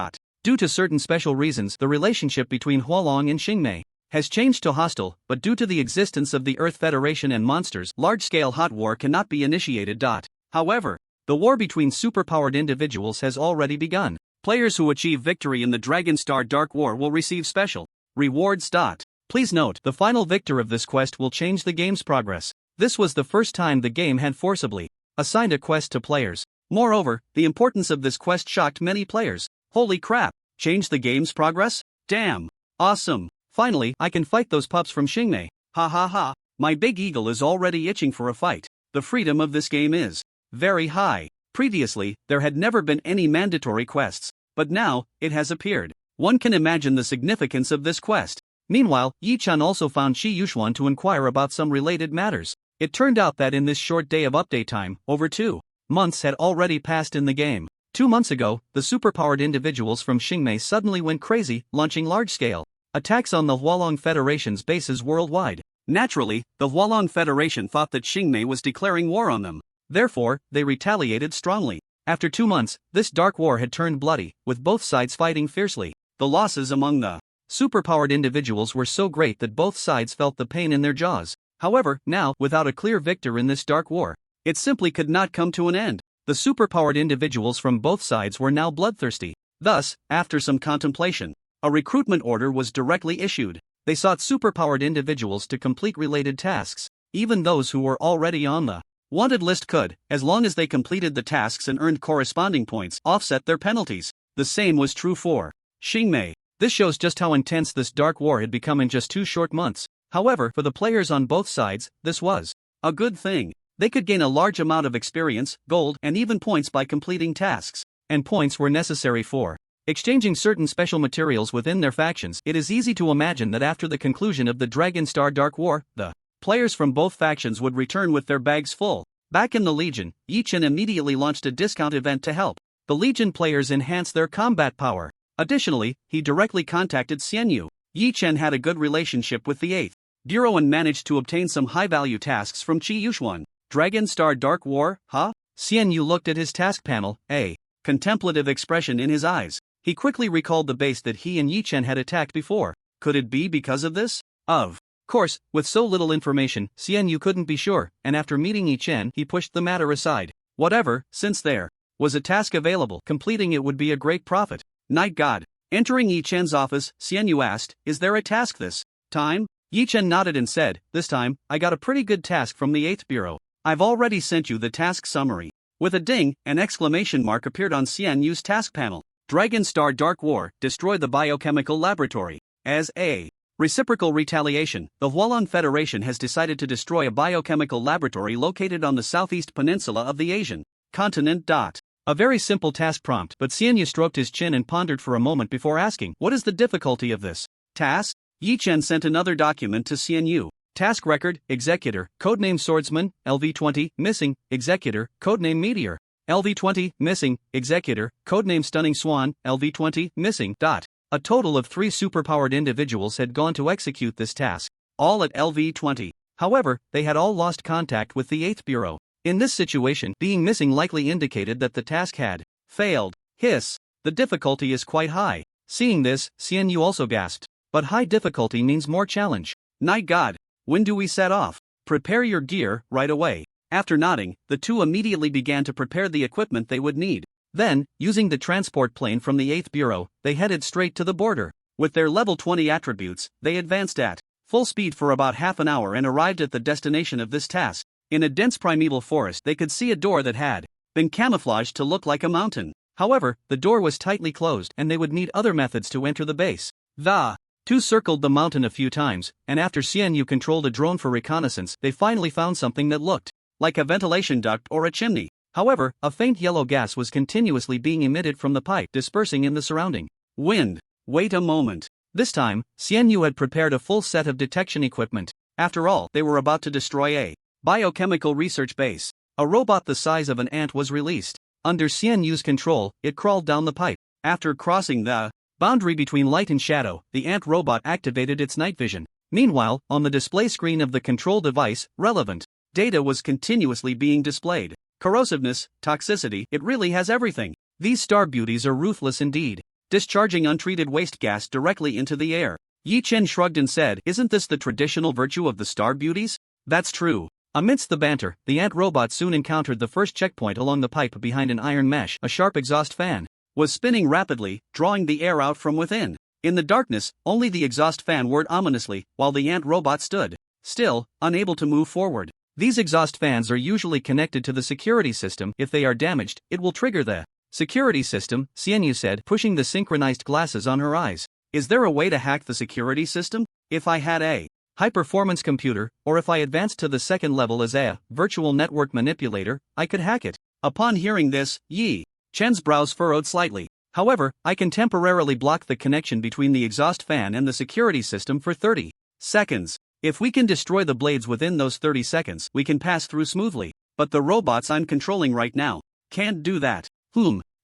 Due to certain special reasons, the relationship between Hualong and Xingmei has changed to hostile, but due to the existence of the Earth Federation and monsters, large-scale hot war cannot be initiated. However, the war between superpowered individuals has already begun. Players who achieve victory in the Dragon Star Dark War will receive special rewards. Please note, the final victor of this quest will change the game's progress. This was the first time the game had forcibly assigned a quest to players. Moreover, the importance of this quest shocked many players. Holy crap, change the game's progress? Damn, awesome. Finally, I can fight those pups from Xingmei. Ha ha ha, my big eagle is already itching for a fight. The freedom of this game is very high. Previously, there had never been any mandatory quests, but now, it has appeared. One can imagine the significance of this quest. Meanwhile, Yi Chen also found Shi Yuxuan to inquire about some related matters. It turned out that in this short day of update time, over 2 months had already passed in the game. 2 months ago, the superpowered individuals from Xingmei suddenly went crazy, launching large-scale attacks on the Hualong Federation's bases worldwide. Naturally, the Hualong Federation thought that Xingmei was declaring war on them. Therefore, they retaliated strongly. After 2 months, this dark war had turned bloody, with both sides fighting fiercely. The losses among the superpowered individuals were so great that both sides felt the pain in their jaws. However, now, without a clear victor in this dark war, it simply could not come to an end. The superpowered individuals from both sides were now bloodthirsty. Thus, after some contemplation, a recruitment order was directly issued. They sought superpowered individuals to complete related tasks. Even those who were already on the wanted list could, as long as they completed the tasks and earned corresponding points, offset their penalties. The same was true for Xingmei. This shows just how intense this dark war had become in just 2 short months. However, for the players on both sides, this was a good thing. They could gain a large amount of experience, gold, and even points by completing tasks. And points were necessary for exchanging certain special materials within their factions. It is easy to imagine that after the conclusion of the Dragon Star Dark War, the players from both factions would return with their bags full. Back in the Legion, Yi Chen immediately launched a discount event to help the Legion players enhance their combat power. Additionally, he directly contacted Xian Yu. Yi Chen had a good relationship with the 8th Bureau and managed to obtain some high-value tasks from Qi Yuxuan. Dragon Star Dark War, huh? Xian Yu looked at his task panel, a contemplative expression in his eyes. He quickly recalled the base that he and Yi Chen had attacked before. Could it be because of this? Of course, with so little information, Xian Yu couldn't be sure, and after meeting Yi Chen, he pushed the matter aside. Whatever, since there was a task available, completing it would be a great profit. Night God. Entering Yi Chen's office, Xian Yu asked, "Is there a task this time?" Yi Chen nodded and said, "This time, I got a pretty good task from the 8th Bureau. I've already sent you the task summary." With a ding, an exclamation mark appeared on Xian Yu's task panel. Dragon Star Dark War, destroy the biochemical laboratory. As a reciprocal retaliation, the Hualon Federation has decided to destroy a biochemical laboratory located on the southeast peninsula of the Asian continent. A very simple task prompt, but Xian Yu stroked his chin and pondered for a moment before asking, "What is the difficulty of this task?" Yi Chen sent another document to Xian Yu. Task record, Executor, codename Swordsman, LV-20, missing, Executor, codename Meteor. LV-20, missing, Executor, codename Stunning Swan, LV-20, missing. A total of 3 superpowered individuals had gone to execute this task, all at LV-20. However, they had all lost contact with the 8th Bureau. In this situation, being missing likely indicated that the task had failed. Hiss. The difficulty is quite high. Seeing this, Xian Yu also gasped. But high difficulty means more challenge. Night God. When do we set off? Prepare your gear, right away. After nodding, the two immediately began to prepare the equipment they would need. Then, using the transport plane from the 8th Bureau, they headed straight to the border. With their level 20 attributes, they advanced at full speed for about half an hour and arrived at the destination of this task. In a dense primeval forest, they could see a door that had been camouflaged to look like a mountain. However, the door was tightly closed and they would need other methods to enter the base. The two circled the mountain a few times, and after Xian Yu controlled a drone for reconnaissance, they finally found something that looked like a ventilation duct or a chimney. However, a faint yellow gas was continuously being emitted from the pipe, dispersing in the surrounding wind. Wait a moment. This time, Xian Yu had prepared a full set of detection equipment. After all, they were about to destroy a biochemical research base. A robot the size of an ant was released. Under Xian Yu's control, it crawled down the pipe. After crossing the boundary between light and shadow, the ant robot activated its night vision. Meanwhile, on the display screen of the control device, relevant data was continuously being displayed. Corrosiveness, toxicity, it really has everything. These star beauties are ruthless indeed, discharging untreated waste gas directly into the air. Yi Chen shrugged and said, "Isn't this the traditional virtue of the star beauties?" That's true. Amidst the banter, the ant robot soon encountered the first checkpoint along the pipe behind an iron mesh. A sharp exhaust fan was spinning rapidly, drawing the air out from within. In the darkness, only the exhaust fan whirred ominously, while the ant robot stood still, unable to move forward. These exhaust fans are usually connected to the security system. If they are damaged, it will trigger the security system, Xian Yu said, pushing the synchronized glasses on her eyes. Is there a way to hack the security system? If I had a high-performance computer, or if I advanced to the second level as a virtual network manipulator, I could hack it. Upon hearing this, Yi Chen's brows furrowed slightly. However, I can temporarily block the connection between the exhaust fan and the security system for 30 seconds. If we can destroy the blades within those 30 seconds, we can pass through smoothly. But the robots I'm controlling right now can't do that.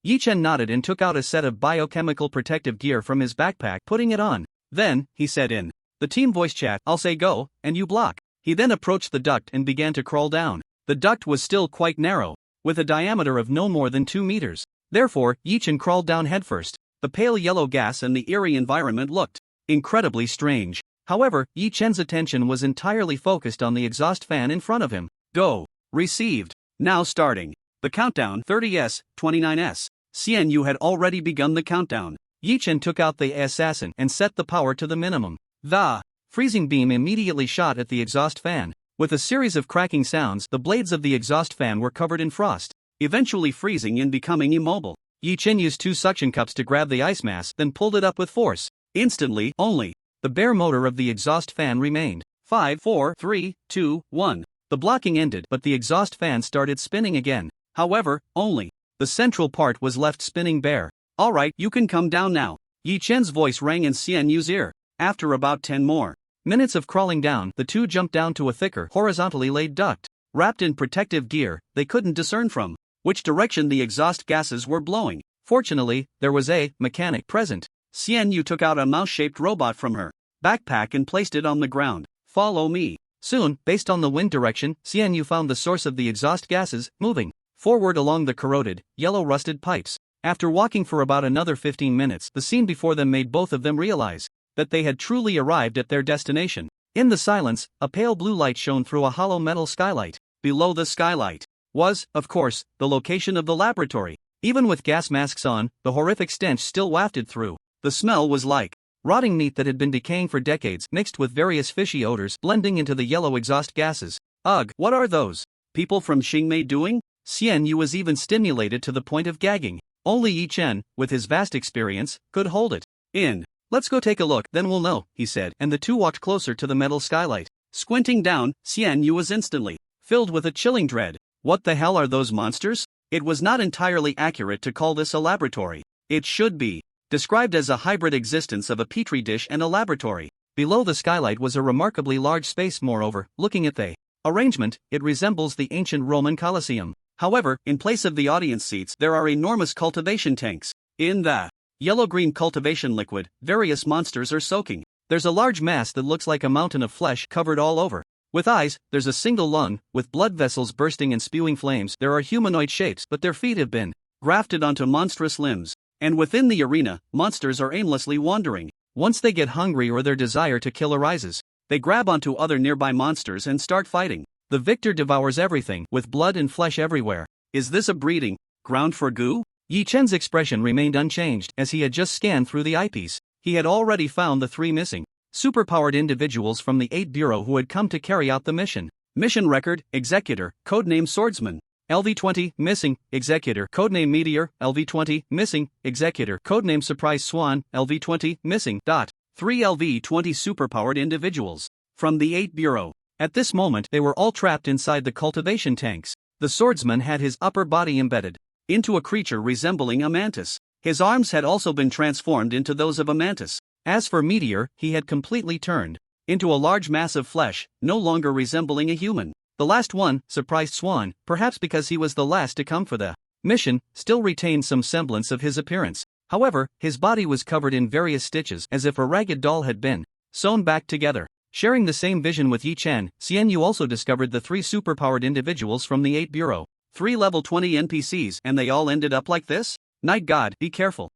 Yi Chen nodded and took out a set of biochemical protective gear from his backpack, putting it on. Then, he said in the team voice chat, "I'll say go, and you block." He then approached the duct and began to crawl down. The duct was still quite narrow, with a diameter of no more than 2 meters. Therefore, Yi Chen crawled down headfirst. The pale yellow gas and the eerie environment looked incredibly strange. However, Yi Chen's attention was entirely focused on the exhaust fan in front of him. Go. Received. Now starting. The countdown, 30s, 29s. Xian Yu had already begun the countdown. Yi Chen took out the assassin and set the power to the minimum. The freezing beam immediately shot at the exhaust fan. With a series of cracking sounds, the blades of the exhaust fan were covered in frost, eventually freezing and becoming immobile. Yi Chen used 2 suction cups to grab the ice mass, then pulled it up with force. Instantly, only the bare motor of the exhaust fan remained. 5, 4, 3, 2, 1. The blocking ended, but the exhaust fan started spinning again. However, only the central part was left spinning bare. "Alright, you can come down now." Yi Chen's voice rang in Xian Yu's ear. After about 10 more minutes of crawling down, the two jumped down to a thicker, horizontally laid duct. Wrapped in protective gear, they couldn't discern from which direction the exhaust gases were blowing. Fortunately, there was a mechanic present. Xian Yu took out a mouse-shaped robot from her backpack and placed it on the ground. Follow me. Soon, based on the wind direction, Xian Yu found the source of the exhaust gases, moving forward along the corroded, yellow-rusted pipes. After walking for about another 15 minutes, the scene before them made both of them realize that they had truly arrived at their destination. In the silence, a pale blue light shone through a hollow metal skylight. Below the skylight was, of course, the location of the laboratory. Even with gas masks on, the horrific stench still wafted through. The smell was like rotting meat that had been decaying for decades, mixed with various fishy odors blending into the yellow exhaust gases. Ugh, what are those people from Xingmei doing? Xian Yu was even stimulated to the point of gagging. Only Yi Chen, with his vast experience, could hold it in. Let's go take a look, then we'll know, he said, and the two walked closer to the metal skylight. Squinting down, Xian Yu was instantly filled with a chilling dread. What the hell are those monsters? It was not entirely accurate to call this a laboratory. It should be described as a hybrid existence of a petri dish and a laboratory. Below the skylight was a remarkably large space. Moreover, looking at the arrangement, it resembles the ancient Roman Colosseum. However, in place of the audience seats, there are enormous cultivation tanks. In the yellow-green cultivation liquid, various monsters are soaking. There's a large mass that looks like a mountain of flesh covered all over. With eyes, there's a single lung, with blood vessels bursting and spewing flames. There are humanoid shapes, but their feet have been grafted onto monstrous limbs. And within the arena, monsters are aimlessly wandering. Once they get hungry or their desire to kill arises, they grab onto other nearby monsters and start fighting. The victor devours everything, with blood and flesh everywhere. Is this a breeding ground for goo? Yi Chen's expression remained unchanged as he had just scanned through the eyepiece. He had already found the three missing superpowered individuals from the 8 Bureau who had come to carry out the mission. Mission record, Executor, codename Swordsman. LV-20, missing, Executor, codename Meteor. LV-20, missing, Executor, codename Surprise Swan. LV-20, missing. 3 LV-20 superpowered individuals from the 8 Bureau. At this moment, they were all trapped inside the cultivation tanks. The swordsman had his upper body embedded into a creature resembling a mantis. His arms had also been transformed into those of a mantis. As for Meteor, he had completely turned into a large mass of flesh, no longer resembling a human. The last one, Surprised Swan, perhaps because he was the last to come for the mission, still retained some semblance of his appearance. However, his body was covered in various stitches as if a ragged doll had been sewn back together. Sharing the same vision with Yi Chen, Xian Yu also discovered the 3 superpowered individuals from the 8 Bureau. 3 level 20 NPCs, and they all ended up like this? Night God, be careful.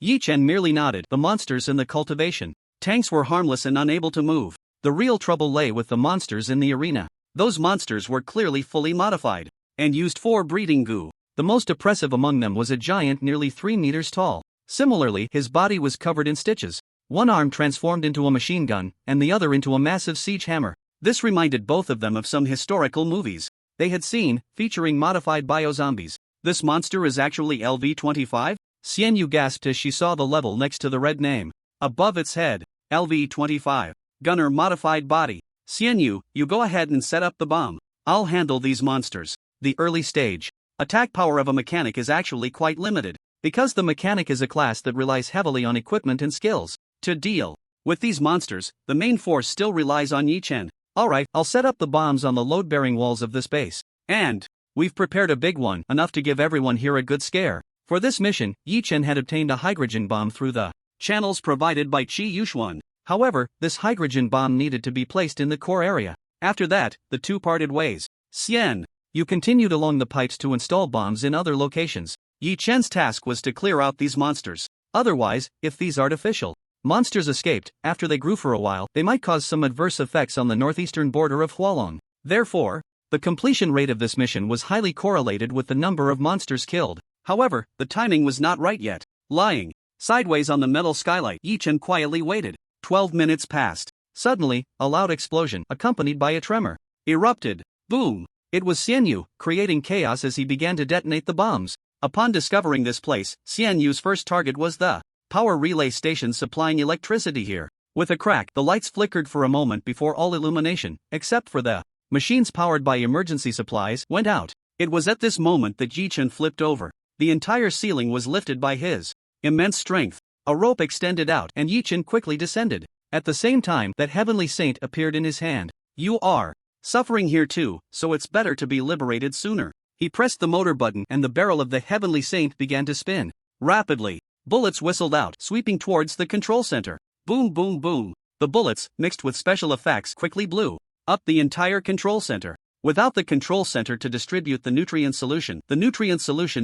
Yi Chen merely nodded. The monsters in the cultivation tanks were harmless and unable to move. The real trouble lay with the monsters in the arena. Those monsters were clearly fully modified and used for breeding goo. The most oppressive among them was a giant nearly 3 meters tall. Similarly, his body was covered in stitches. One arm transformed into a machine gun, and the other into a massive siege hammer. This reminded both of them of some historical movies they had seen, featuring modified biozombies. This monster is actually LV-25? Xian Yu gasped as she saw the level next to the red name. Above its head, LV-25. Gunner modified body. Xian Yu, you go ahead and set up the bomb. I'll handle these monsters. The early stage attack power of a mechanic is actually quite limited, because the mechanic is a class that relies heavily on equipment and skills. To deal with these monsters, the main force still relies on Yi Chen. Alright, I'll set up the bombs on the load-bearing walls of this base. And we've prepared a big one, enough to give everyone here a good scare. For this mission, Yi Chen had obtained a hydrogen bomb through the channels provided by Qi Yuxuan. However, this hydrogen bomb needed to be placed in the core area. After that, the two parted ways. Xian Yu continued along the pipes to install bombs in other locations. Yi Chen's task was to clear out these monsters. Otherwise, if these artificial monsters escaped, after they grew for a while, they might cause some adverse effects on the northeastern border of Hualong. Therefore, the completion rate of this mission was highly correlated with the number of monsters killed. However, the timing was not right yet. Lying sideways on the metal skylight, Yi Chen quietly waited. 12 minutes passed. Suddenly, a loud explosion, accompanied by a tremor, erupted. Boom! It was Xian Yu, creating chaos as he began to detonate the bombs. Upon discovering this place, Xian Yu's first target was the power relay station supplying electricity here. With a crack, the lights flickered for a moment before all illumination, except for the machines powered by emergency supplies, went out. It was at this moment that Yi Chen flipped over. The entire ceiling was lifted by his immense strength. A rope extended out, and Yi Chen quickly descended. At the same time, that heavenly saint appeared in his hand. You are Suffering here too, so it's better to be liberated sooner. He pressed the motor button and the barrel of the Heavenly Saint began to spin. Rapidly, bullets whistled out, sweeping towards the control center. Boom boom boom. The bullets, mixed with special effects, quickly blew up the entire control center. Without the control center to distribute the nutrient solution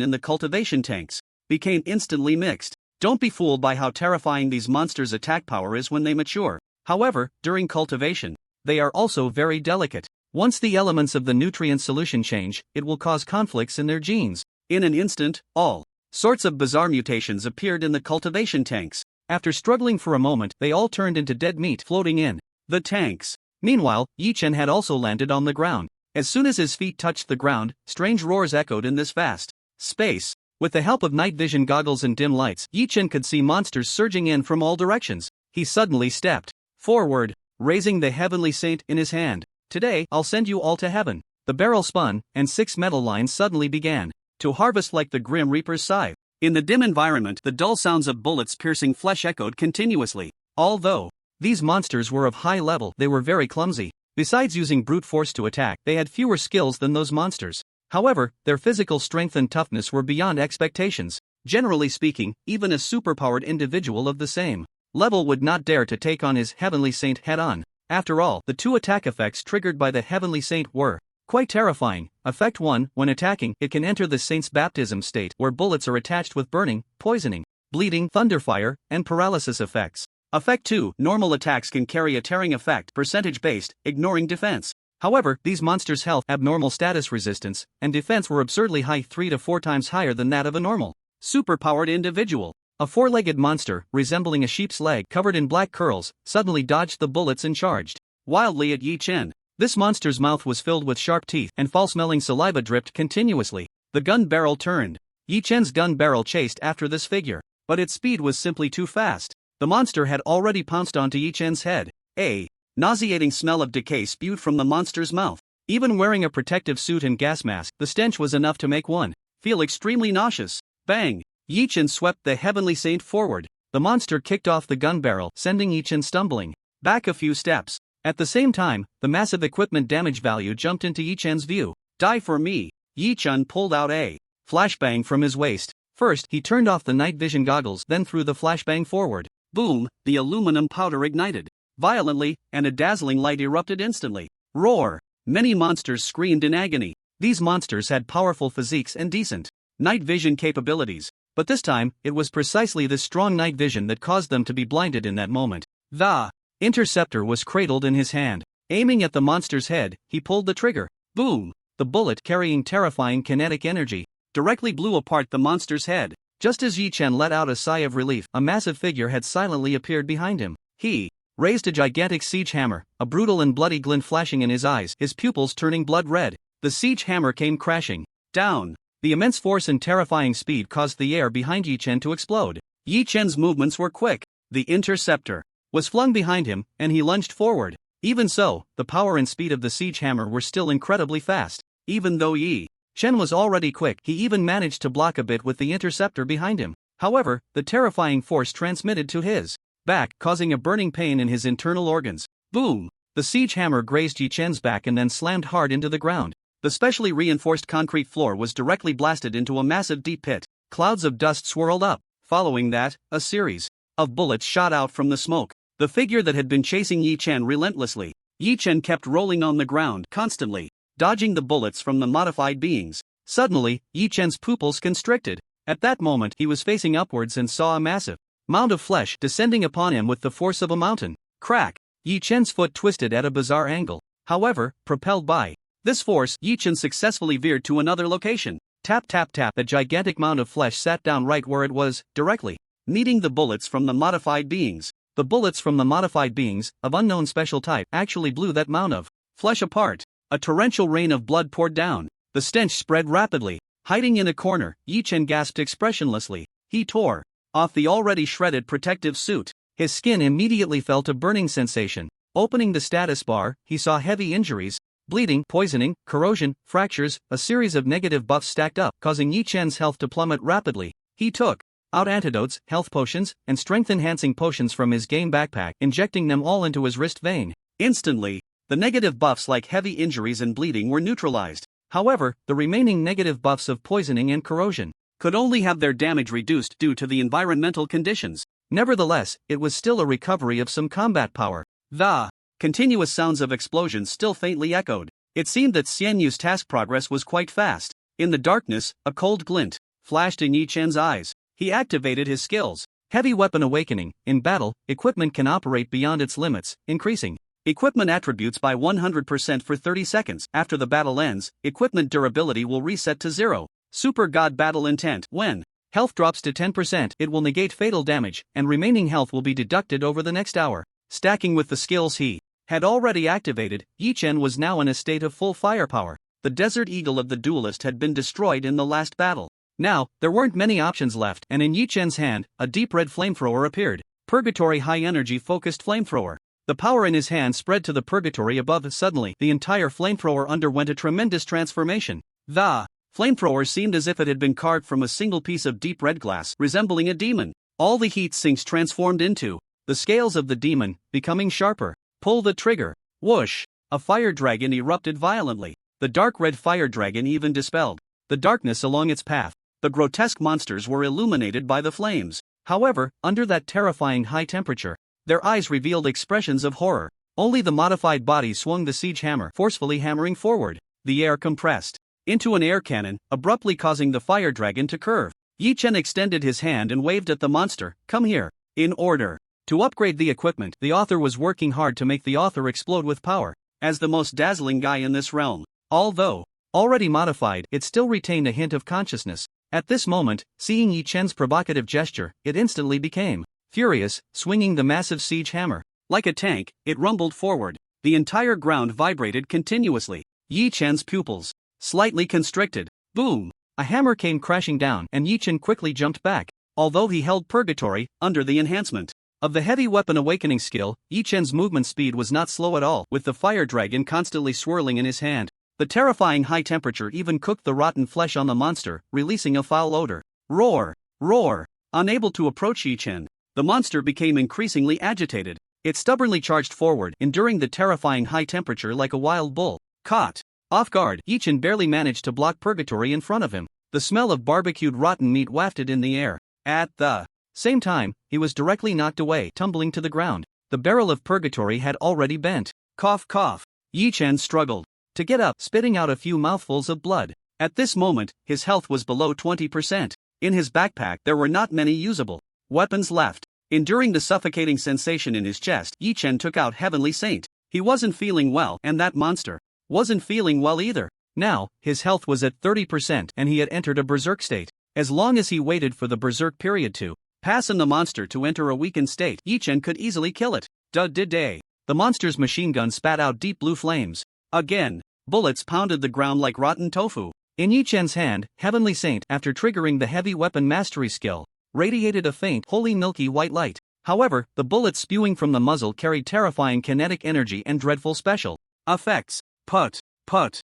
in the cultivation tanks became instantly mixed. Don't be fooled by how terrifying these monsters' attack power is when they mature. However, during cultivation, they are also very delicate. Once the elements of the nutrient solution change, it will cause conflicts in their genes. In an instant, all sorts of bizarre mutations appeared in the cultivation tanks. After struggling for a moment, they all turned into dead meat floating in the tanks. Meanwhile, Yi Chen had also landed on the ground. As soon as his feet touched the ground, strange roars echoed in this vast space. With the help of night vision goggles and dim lights, Yi Chen could see monsters surging in from all directions. He suddenly stepped forward, raising the Heavenly Saint in his hand. Today, I'll send you all to heaven. The barrel spun, and 6 metal lines suddenly began to harvest like the Grim Reaper's scythe. In the dim environment, the dull sounds of bullets piercing flesh echoed continuously. Although these monsters were of high level, they were very clumsy. Besides using brute force to attack, they had fewer skills than those monsters. However, their physical strength and toughness were beyond expectations. Generally speaking, even a superpowered individual of the same level would not dare to take on his Heavenly Saint head-on. After all, the 2 attack effects triggered by the Heavenly Saint were quite terrifying. Effect 1, when attacking, it can enter the Saint's baptism state, where bullets are attached with burning, poisoning, bleeding, thunderfire, and paralysis effects. Effect 2, normal attacks can carry a tearing effect, percentage-based, ignoring defense. However, these monsters' health, abnormal status resistance, and defense were absurdly high, 3 to 4 times higher than that of a normal, superpowered individual. A 4-legged monster, resembling a sheep's leg covered in black curls, suddenly dodged the bullets and charged wildly at Yi Chen. This monster's mouth was filled with sharp teeth, and foul-smelling saliva dripped continuously. The gun barrel turned. Yi Chen's gun barrel chased after this figure, but its speed was simply too fast. The monster had already pounced onto Yi Chen's head. A nauseating smell of decay spewed from the monster's mouth. Even wearing a protective suit and gas mask, the stench was enough to make one feel extremely nauseous. Bang! Yi Chen swept the Heavenly Saint forward. The monster kicked off the gun barrel, sending Yi Chen stumbling back a few steps. At the same time, the massive equipment damage value jumped into Yi Chen's view. Die for me! Yi Chen pulled out a flashbang from his waist. First, he turned off the night vision goggles, then threw the flashbang forward. Boom! The aluminum powder ignited violently, and a dazzling light erupted instantly. Roar! Many monsters screamed in agony. These monsters had powerful physiques and decent night vision capabilities, but this time, it was precisely this strong night vision that caused them to be blinded in that moment. The interceptor was cradled in his hand. Aiming at the monster's head, he pulled the trigger. Boom! The bullet, carrying terrifying kinetic energy, directly blew apart the monster's head. Just as Yi Chen let out a sigh of relief, a massive figure had silently appeared behind him. He raised a gigantic siege hammer, a brutal and bloody glint flashing in his eyes, his pupils turning blood red. The siege hammer came crashing down. The immense force and terrifying speed caused the air behind Yi Chen to explode. Yi Chen's movements were quick. The interceptor was flung behind him, and he lunged forward. Even so, the power and speed of the siege hammer were still incredibly fast. Even though Yi Chen was already quick, he even managed to block a bit with the interceptor behind him. However, the terrifying force transmitted to his back, causing a burning pain in his internal organs. Boom! The siege hammer grazed Yi Chen's back and then slammed hard into the ground. The specially reinforced concrete floor was directly blasted into a massive deep pit. Clouds of dust swirled up. Following that, a series of bullets shot out from the smoke. The figure that had been chasing Yi Chen relentlessly. Yi Chen kept rolling on the ground, constantly dodging the bullets from the modified beings. Suddenly, Yi Chen's pupils constricted. At that moment, he was facing upwards and saw a massive mound of flesh descending upon him with the force of a mountain. Crack! Yi Chen's foot twisted at a bizarre angle. However, propelled by this force, Yi Chen successfully veered to another location. Tap tap tap. The gigantic mound of flesh sat down right where it was, directly meeting the bullets from the modified beings. The bullets from the modified beings, of unknown special type, actually blew that mound of flesh apart. A torrential rain of blood poured down. The stench spread rapidly. Hiding in a corner, Yi Chen gasped expressionlessly. He tore off the already shredded protective suit. His skin immediately felt a burning sensation. Opening the status bar, he saw heavy injuries, bleeding, poisoning, corrosion, fractures, a series of negative buffs stacked up, causing Yi Chen's health to plummet rapidly. He took out antidotes, health potions, and strength-enhancing potions from his game backpack, injecting them all into his wrist vein. Instantly, The negative buffs like heavy injuries and bleeding were neutralized. However, the remaining negative buffs of poisoning and corrosion could only have their damage reduced due to the environmental conditions. Nevertheless, it was still a recovery of some combat power. The continuous sounds of explosions still faintly echoed. It seemed that Xian Yu's task progress was quite fast. In the darkness, a cold glint flashed in Yi Chen's eyes. He activated his skills. Heavy Weapon Awakening. In battle, equipment can operate beyond its limits, increasing equipment attributes by 100% for 30 seconds. After the battle ends, equipment durability will reset to 0. Super God Battle Intent. When health drops to 10%, it will negate fatal damage, and remaining health will be deducted over the next hour. Stacking with the skills he had already activated, Yi Chen was now in a state of full firepower. The Desert Eagle of the duelist had been destroyed in the last battle. Now, there weren't many options left, and in Yi Chen's hand, a deep red flamethrower appeared. Purgatory High Energy Focused Flamethrower. The power in his hand spread to the purgatory above. Suddenly, the entire flamethrower underwent a tremendous transformation. The flamethrower seemed as if it had been carved from a single piece of deep red glass, resembling a demon. All the heat sinks transformed into the scales of the demon, becoming sharper. Pull the trigger. Whoosh! A fire dragon erupted violently. The dark red fire dragon even dispelled the darkness along its path. The grotesque monsters were illuminated by the flames. However, under that terrifying high temperature, their eyes revealed expressions of horror. Only the modified body swung the siege hammer, forcefully hammering forward. The air compressed into an air cannon, abruptly causing the fire dragon to curve. Yi Chen extended his hand and waved at the monster. Come here. In order to upgrade the equipment, the author was working hard to make the author explode with power. As the most dazzling guy in this realm, although already modified, it still retained a hint of consciousness. At this moment, seeing Yi Chen's provocative gesture, it instantly became furious, swinging the massive siege hammer. Like a tank, it rumbled forward. The entire ground vibrated continuously. Yi Chen's pupils slightly constricted. Boom! A hammer came crashing down, and Yi Chen quickly jumped back. Although he held Purgatory under the enhancement of the Heavy Weapon Awakening skill, Yi Chen's movement speed was not slow at all, with the fire dragon constantly swirling in his hand. The terrifying high temperature even cooked the rotten flesh on the monster, releasing a foul odor. Roar! Roar! Unable to approach Yi Chen, the monster became increasingly agitated. It stubbornly charged forward, enduring the terrifying high temperature like a wild bull. Caught off guard, Yi Chen barely managed to block Purgatory in front of him. The smell of barbecued rotten meat wafted in the air. At the same time, he was directly knocked away, tumbling to the ground. The barrel of Purgatory had already bent. Cough cough. Yi Chen struggled to get up, spitting out a few mouthfuls of blood. At this moment, his health was below 20%. In his backpack, there were not many usable weapons left. Enduring the suffocating sensation in his chest, Yi Chen took out Heavenly Saint. He wasn't feeling well, and that monster wasn't feeling well either. Now, his health was at 30%, and he had entered a berserk state. As long as he waited for the berserk period to pass and the monster to enter a weakened state, Yi Chen could easily kill it. Day. The monster's machine gun spat out deep blue flames. Again, bullets pounded the ground like rotten tofu. In Yi Chen's hand, Heavenly Saint, after triggering the Heavy Weapon Mastery skill, radiated a faint, holy milky white light. However, the bullets spewing from the muzzle carried terrifying kinetic energy and dreadful special effects. Put.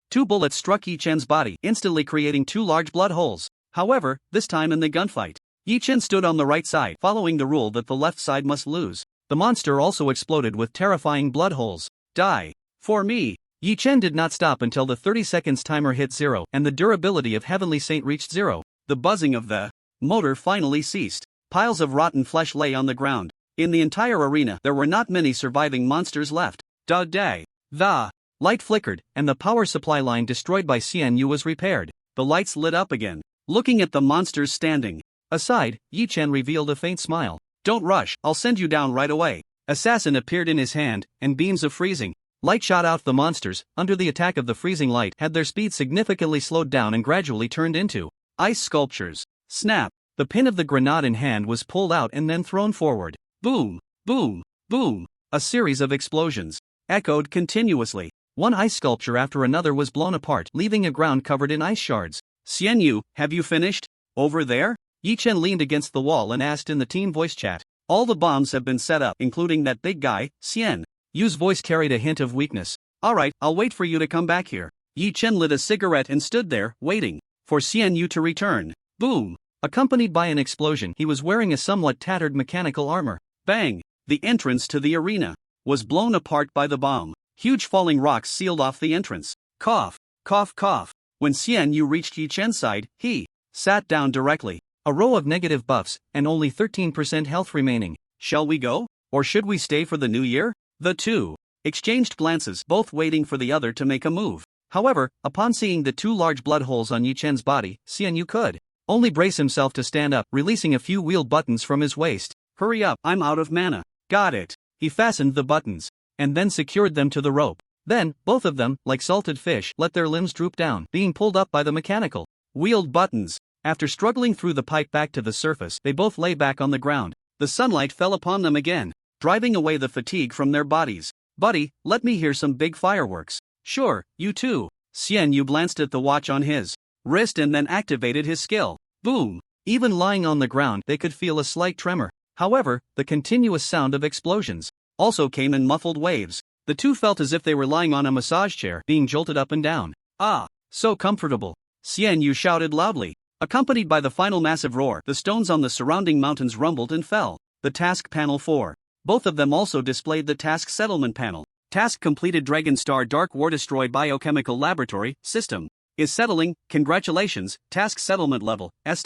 2 bullets struck Yi Chen's body, instantly creating 2 large blood holes. However, this time in the gunfight, Yi Chen stood on the right side, following the rule that the left side must lose. The monster also exploded with terrifying blood holes. Die. For me. Yi Chen did not stop until the 30 seconds timer hit 0, and the durability of Heavenly Saint reached 0. The buzzing of the motor finally ceased. Piles of rotten flesh lay on the ground. In the entire arena, there were not many surviving monsters left. Day. The light flickered, and the power supply line destroyed by Xian Yu was repaired. The lights lit up again. Looking at the monsters standing aside, Yi Chen revealed a faint smile. Don't rush, I'll send you down right away. Assassin appeared in his hand, and beams of freezing light shot out. The monsters, under the attack of the freezing light, had their speed significantly slowed down and gradually turned into ice sculptures. Snap! The pin of the grenade in hand was pulled out and then thrown forward. Boom! Boom! Boom! A series of explosions echoed continuously. One ice sculpture after another was blown apart, leaving a ground covered in ice shards. Xian Yu, have you finished? Over there? Yi Chen leaned against the wall and asked in the team voice chat. All the bombs have been set up, including that big guy. Xian Yu's voice carried a hint of weakness. Alright, I'll wait for you to come back here. Yi Chen lit a cigarette and stood there, waiting for Xian Yu to return. Boom! Accompanied by an explosion, he was wearing a somewhat tattered mechanical armor. Bang! The entrance to the arena was blown apart by the bomb. Huge falling rocks sealed off the entrance. Cough, cough, cough. When Xian Yu reached Yi Chen's side, he sat down directly. A row of negative buffs, and only 13% health remaining. Shall we go? Or should we stay for the new year? The two exchanged glances, both waiting for the other to make a move. However, upon seeing the two large blood holes on Yi Chen's body, Xian Yu could only brace himself to stand up, releasing a few wheel buttons from his waist. Hurry up, I'm out of mana. Got it. He fastened the buttons, and then secured them to the rope. Then, both of them, like salted fish, let their limbs droop down, being pulled up by the mechanical wheeled buttons. After struggling through the pipe back to the surface, they both lay back on the ground. The sunlight fell upon them again, driving away the fatigue from their bodies. Buddy, let me hear some big fireworks. Sure, you too. Xian Yu glanced at the watch on his wrist and then activated his skill. Boom! Even lying on the ground, they could feel a slight tremor. However, the continuous sound of explosions also came in muffled waves. The two felt as if they were lying on a massage chair, being jolted up and down. Ah, so comfortable. Xian Yu shouted loudly. Accompanied by the final massive roar, the stones on the surrounding mountains rumbled and fell. The task panel 4. Both of them also displayed the task settlement panel. Task completed. Dragon Star Dark War Destroy Biochemical Laboratory System is settling. Congratulations. Task settlement level S.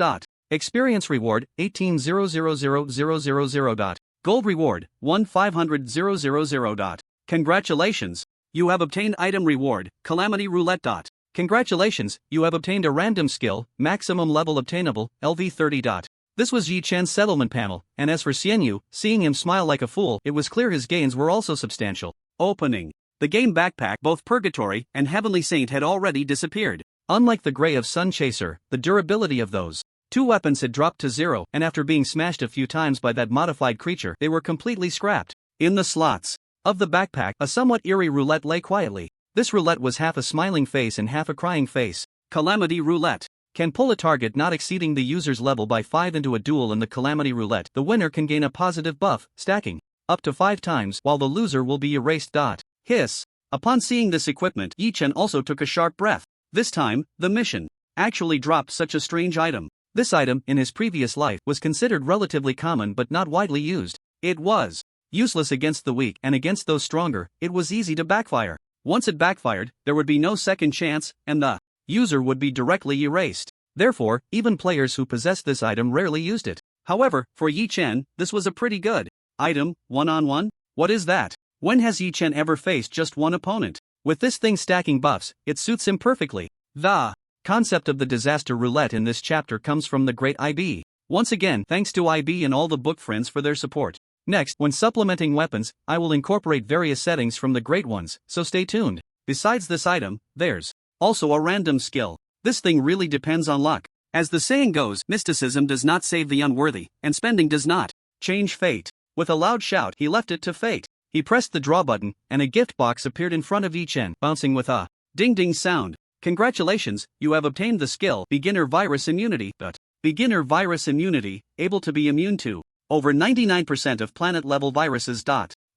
Experience reward 18,000,000. Gold reward 1,500,000. Congratulations. You have obtained item reward Calamity Roulette. Congratulations, you have obtained a random skill, maximum level obtainable, LV 30. This was Yi Chen's settlement panel, and as for Xian Yu, seeing him smile like a fool, it was clear his gains were also substantial. Opening. The game backpack, both Purgatory and Heavenly Saint had already disappeared. Unlike the Gray of Sun Chaser, the durability of those two weapons had dropped to 0, and after being smashed a few times by that modified creature, they were completely scrapped. In the slots of the backpack, a somewhat eerie roulette lay quietly. This roulette was half a smiling face and half a crying face. Calamity Roulette can pull a target not exceeding the user's level by 5 into a duel. In the Calamity Roulette, the winner can gain a positive buff, stacking up to 5 times, while the loser will be erased. Hiss. Upon seeing this equipment, Yi Chen also took a sharp breath. This time, the mission actually dropped such a strange item. This item, in his previous life, was considered relatively common but not widely used. It was useless against the weak, and against those stronger, it was easy to backfire. Once it backfired, there would be no second chance, and the user would be directly erased. Therefore, even players who possessed this item rarely used it. However, for Yi Chen, this was a pretty good item. One-on-one? What is that? When has Yi Chen ever faced just one opponent? With this thing stacking buffs, it suits him perfectly. The concept of the disaster roulette in this chapter comes from the great IB. Once again, thanks to IB and all the book friends for their support. Next, when supplementing weapons, I will incorporate various settings from the great ones, so stay tuned. Besides this item, there's also a random skill. This thing really depends on luck. As the saying goes, mysticism does not save the unworthy, and spending does not change fate. With a loud shout, he left it to fate. He pressed the draw button, and a gift box appeared in front of Yi Chen, bouncing with a ding-ding sound. Congratulations, you have obtained the skill Beginner Virus Immunity. Beginner Virus Immunity, able to be immune to over 99% of planet-level viruses.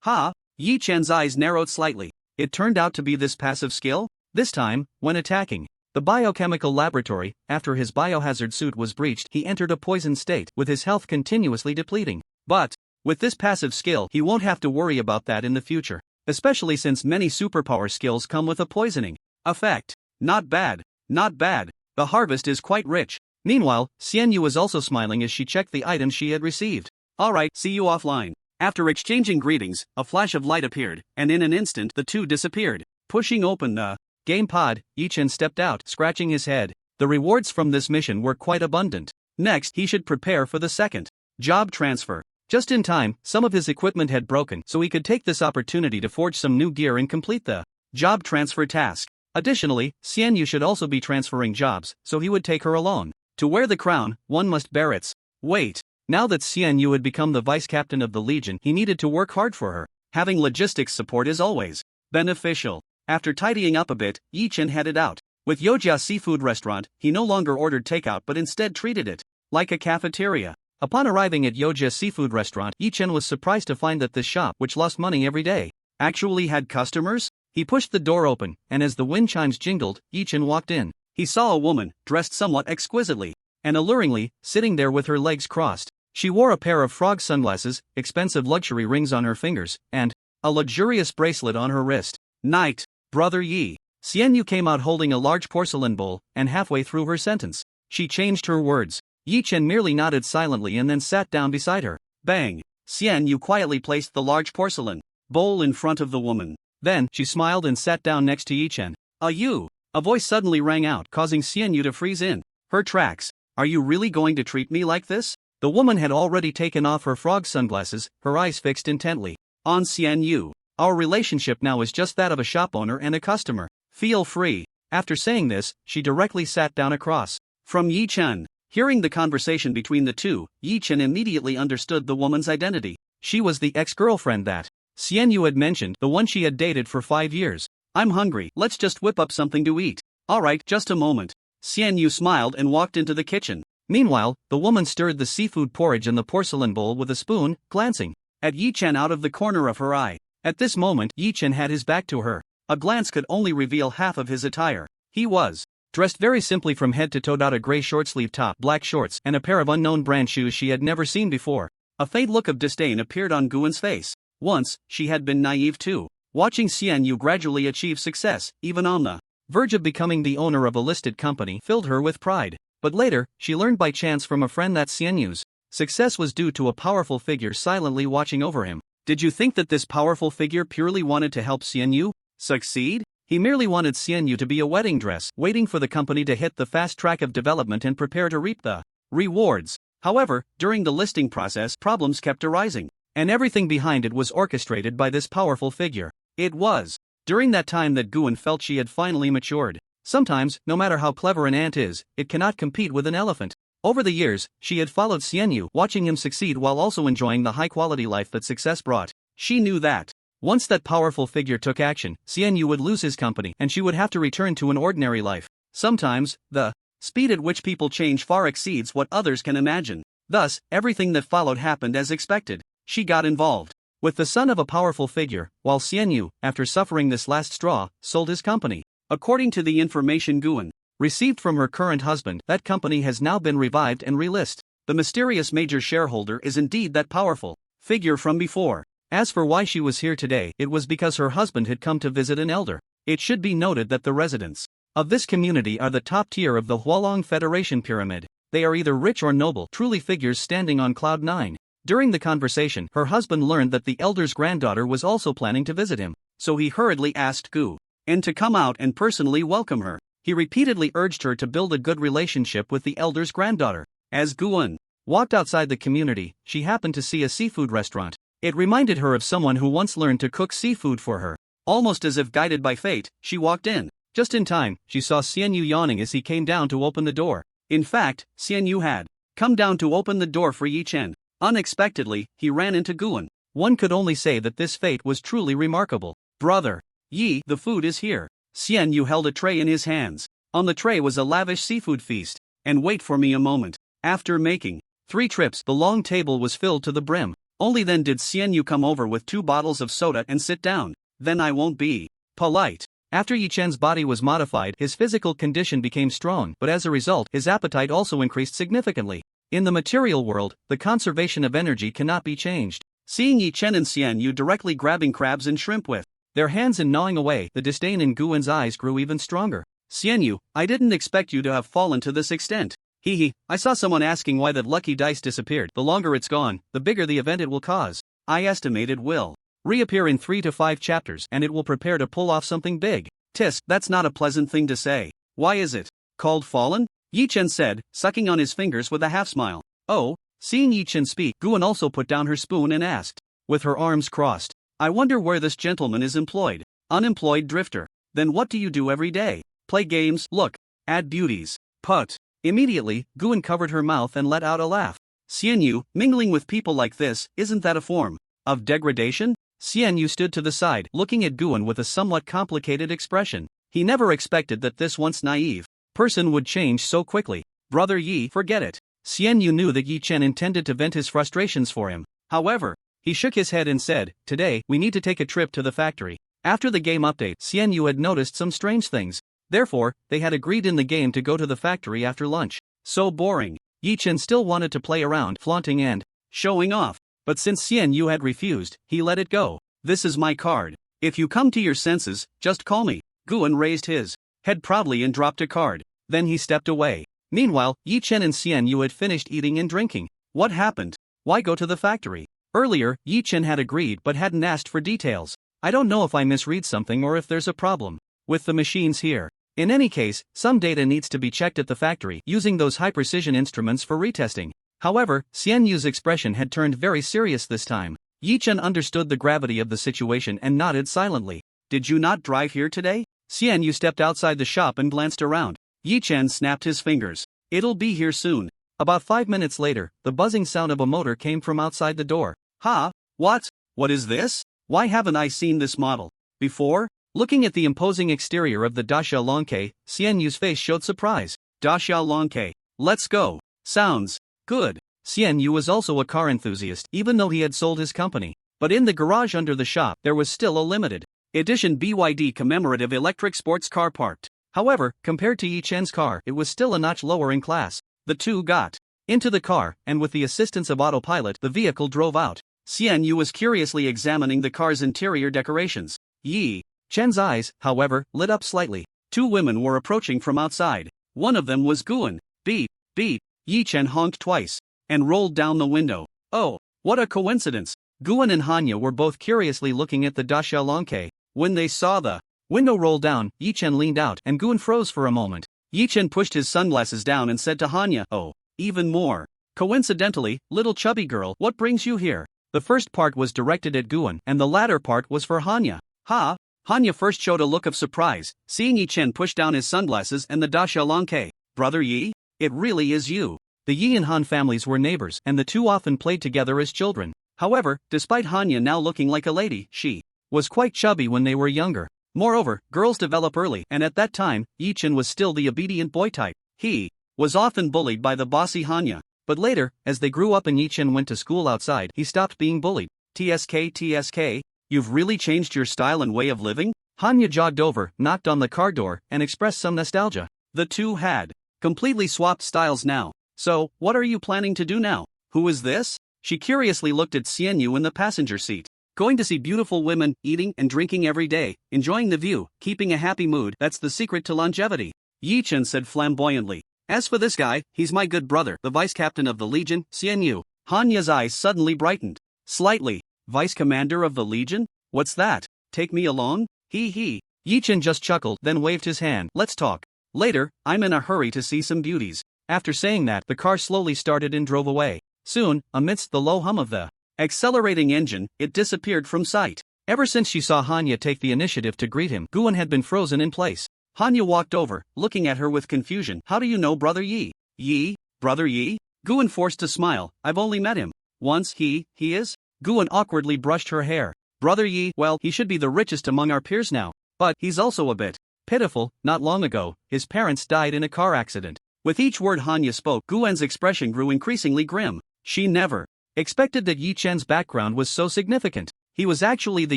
Ha! Yi Chen's eyes narrowed slightly. It turned out to be this passive skill? This time, when attacking the biochemical laboratory, after his biohazard suit was breached, he entered a poisoned state, with his health continuously depleting. But with this passive skill, he won't have to worry about that in the future, especially since many superpower skills come with a poisoning effect. Not bad, not bad. The harvest is quite rich. Meanwhile, Xian Yu was also smiling as she checked the items she had received. Alright, see you offline. After exchanging greetings, a flash of light appeared, and in an instant the two disappeared. Pushing open the game pod, Yi Chen stepped out, scratching his head. The rewards from this mission were quite abundant. Next, he should prepare for the second job transfer. Just in time, some of his equipment had broken, so he could take this opportunity to forge some new gear and complete the job transfer task. Additionally, Xian Yu should also be transferring jobs, so he would take her alone. To wear the crown, one must bear its weight. Now that Xian Yu had become the vice captain of the Legion, he needed to work hard for her. Having logistics support is always beneficial. After tidying up a bit, Yi Chen headed out. With Yojia Seafood Restaurant, he no longer ordered takeout but instead treated it like a cafeteria. Upon arriving at Yojia Seafood Restaurant, Yi Chen was surprised to find that this shop, which lost money every day, actually had customers. He pushed the door open, and as the wind chimes jingled, Yi Chen walked in. He saw a woman, dressed somewhat exquisitely and alluringly, sitting there with her legs crossed. She wore a pair of frog sunglasses, expensive luxury rings on her fingers, and a luxurious bracelet on her wrist. Night, Brother Yi. Xian Yu came out holding a large porcelain bowl, and halfway through her sentence, she changed her words. Yi Chen merely nodded silently and then sat down beside her. Bang! Xian Yu quietly placed the large porcelain bowl in front of the woman. Then, she smiled and sat down next to Yi Chen. You! A voice suddenly rang out, causing Xian Yu to freeze in her tracks. Are you really going to treat me like this? The woman had already taken off her frog sunglasses, her eyes fixed intently on Xian Yu. Our relationship now is just that of a shop owner and a customer. Feel free. After saying this, she directly sat down across from Yi Chen. Hearing the conversation between the two, Yi Chen immediately understood the woman's identity. She was the ex-girlfriend that Xian Yu had mentioned, the one she had dated for 5 years. I'm hungry, let's just whip up something to eat. Alright, just a moment. Xian Yu smiled and walked into the kitchen. Meanwhile, the woman stirred the seafood porridge in the porcelain bowl with a spoon, glancing at Yi Chen out of the corner of her eye. At this moment, Yi Chen had his back to her. A glance could only reveal half of his attire. He was dressed very simply from head to toe. A gray short-sleeve top, black shorts, and a pair of unknown brand shoes she had never seen before. A faint look of disdain appeared on Guan's face. Once, she had been naive too. Watching Xian Yu gradually achieve success, even on the verge of becoming the owner of a listed company, filled her with pride. But later, she learned by chance from a friend that Xian Yu's success was due to a powerful figure silently watching over him. Did you think that this powerful figure purely wanted to help Xian Yu succeed? He merely wanted Xian Yu to be a wedding dress, waiting for the company to hit the fast track of development and prepare to reap the rewards. However, during the listing process, problems kept arising, and everything behind it was orchestrated by this powerful figure. It was during that time that Guan felt she had finally matured. Sometimes, no matter how clever an ant is, it cannot compete with an elephant. Over the years, she had followed Xian Yu, watching him succeed while also enjoying the high-quality life that success brought. She knew that once that powerful figure took action, Xian Yu would lose his company and she would have to return to an ordinary life. Sometimes, the speed at which people change far exceeds what others can imagine. Thus, everything that followed happened as expected. She got involved with the son of a powerful figure, while Xian Yu, after suffering this last straw, sold his company. According to the information Guan received from her current husband, that company has now been revived and relisted. The mysterious major shareholder is indeed that powerful figure from before. As for why she was here today, it was because her husband had come to visit an elder. It should be noted that the residents of this community are the top tier of the Hualong Federation pyramid. They are either rich or noble, truly figures standing on cloud 9. During the conversation, her husband learned that the elder's granddaughter was also planning to visit him, so he hurriedly asked Gu and to come out and personally welcome her. He repeatedly urged her to build a good relationship with the elder's granddaughter. As Guan walked outside the community, she happened to see a seafood restaurant. It reminded her of someone who once learned to cook seafood for her. Almost as if guided by fate, she walked in. Just in time, she saw Xian Yu yawning as he came down to open the door. In fact, Xian Yu had come down to open the door for Yi Chen. Unexpectedly, he ran into Guan. One could only say that this fate was truly remarkable. Brother Yi, the food is here. Xian Yu held a tray in his hands. On the tray was a lavish seafood feast. And wait for me a moment. After making 3 trips, the long table was filled to the brim. Only then did Xian Yu come over with 2 bottles of soda and sit down. Then I won't be polite. After Yi Chen's body was modified, his physical condition became strong, but as a result, his appetite also increased significantly. In the material world, the conservation of energy cannot be changed. Seeing Yi Chen and Xian Yu directly grabbing crabs and shrimp with their hands and gnawing away, the disdain in Guan's eyes grew even stronger. Xian Yu, I didn't expect you to have fallen to this extent. Hee, I saw someone asking why that lucky dice disappeared. The longer it's gone, the bigger the event it will cause. I estimate it will reappear in 3 to 5 chapters and it will prepare to pull off something big. Tisk, that's not a pleasant thing to say. Why is it called fallen? Yi Chen said, sucking on his fingers with a half-smile. Oh, seeing Yi Chen speak, Guan also put down her spoon and asked, with her arms crossed, I wonder where this gentleman is employed. Unemployed drifter. Then what do you do every day? Play games, look at beauties. Put. Immediately, Guan covered her mouth and let out a laugh. Xian Yu, mingling with people like this, isn't that a form of degradation? Xian Yu stood to the side, looking at Guan with a somewhat complicated expression. He never expected that this once naive person would change so quickly. Brother Yi, forget it. Xian Yu knew that Yi Chen intended to vent his frustrations for him. However, he shook his head and said, today, we need to take a trip to the factory. After the game update, Xian Yu had noticed some strange things. Therefore, they had agreed in the game to go to the factory after lunch. So boring. Yi Chen still wanted to play around, flaunting and showing off. But since Xian Yu had refused, he let it go. This is my card. If you come to your senses, just call me. Guan raised his head proudly and dropped a card. Then he stepped away. Meanwhile, Yi Chen and Xian Yu had finished eating and drinking. What happened? Why go to the factory? Earlier, Yi Chen had agreed but hadn't asked for details. I don't know if I misread something or if there's a problem with the machines here. In any case, some data needs to be checked at the factory using those high-precision instruments for retesting. However, Xian Yu's expression had turned very serious this time. Yi Chen understood the gravity of the situation and nodded silently. Did you not drive here today? Xian Yu stepped outside the shop and glanced around. Yi Chen snapped his fingers. It'll be here soon. About 5 minutes later, the buzzing sound of a motor came from outside the door. Ha! What? What is this? Why haven't I seen this model before? Looking at the imposing exterior of the Daxia Longke, Xian Yu's face showed surprise. Daxia Longke. Let's go. Sounds good. Xian Yu was also a car enthusiast, even though he had sold his company. But in the garage under the shop, there was still a limited edition BYD commemorative electric sports car parked. However, compared to Yi Chen's car, it was still a notch lower in class. The two got into the car, and with the assistance of autopilot, the vehicle drove out. Xian Yu was curiously examining the car's interior decorations. Yi Chen's eyes, however, lit up slightly. Two women were approaching from outside. One of them was Guan. Beep, beep. Yi Chen honked twice and rolled down the window. Oh, what a coincidence. Guan and Hanya were both curiously looking at the Daxia Longke. When they saw the window roll down, Yi Chen leaned out and Guan froze for a moment. Yi Chen pushed his sunglasses down and said to Hanya, oh, even more coincidentally, little chubby girl, what brings you here? The first part was directed at Guan and the latter part was for Hanya. Ha! Hanya first showed a look of surprise, seeing Yi Chen push down his sunglasses and the Daxia Longke. Brother Yi? It really is you. The Yi and Han families were neighbors and the two often played together as children. However, despite Hanya now looking like a lady, she was quite chubby when they were younger. Moreover, girls develop early and at that time, Yi Chen was still the obedient boy type. He was often bullied by the bossy Hanya. But later, as they grew up and Yi Chen went to school outside, he stopped being bullied. TSK, you've really changed your style and way of living? Hanya jogged over, knocked on the car door, and expressed some nostalgia. The two had completely swapped styles now. So, what are you planning to do now? Who is this? She curiously looked at Xian Yu in the passenger seat. Going to see beautiful women, eating and drinking every day, enjoying the view, keeping a happy mood, that's the secret to longevity. Yi Chen said flamboyantly. As for this guy, he's my good brother, the vice captain of the Legion, Xian Yu. Hanya's eyes suddenly brightened. Slightly. Vice commander of the Legion? What's that? Take me along? He. Yi Chen just chuckled, then waved his hand. Let's talk later, I'm in a hurry to see some beauties. After saying that, the car slowly started and drove away. Soon, amidst the low hum of the accelerating engine, it disappeared from sight. Ever since she saw Hanya take the initiative to greet him, Guan had been frozen in place. Hanya walked over, looking at her with confusion. How do you know Brother Yi? Yi? Brother Yi? Guan forced a smile. I've only met him once. He is? Guan awkwardly brushed her hair. Brother Yi, well, he should be the richest among our peers now. But he's also a bit pitiful. Not long ago, his parents died in a car accident. With each word Hanya spoke, Guan's expression grew increasingly grim. She never expected that Yi Chen's background was so significant. He was actually the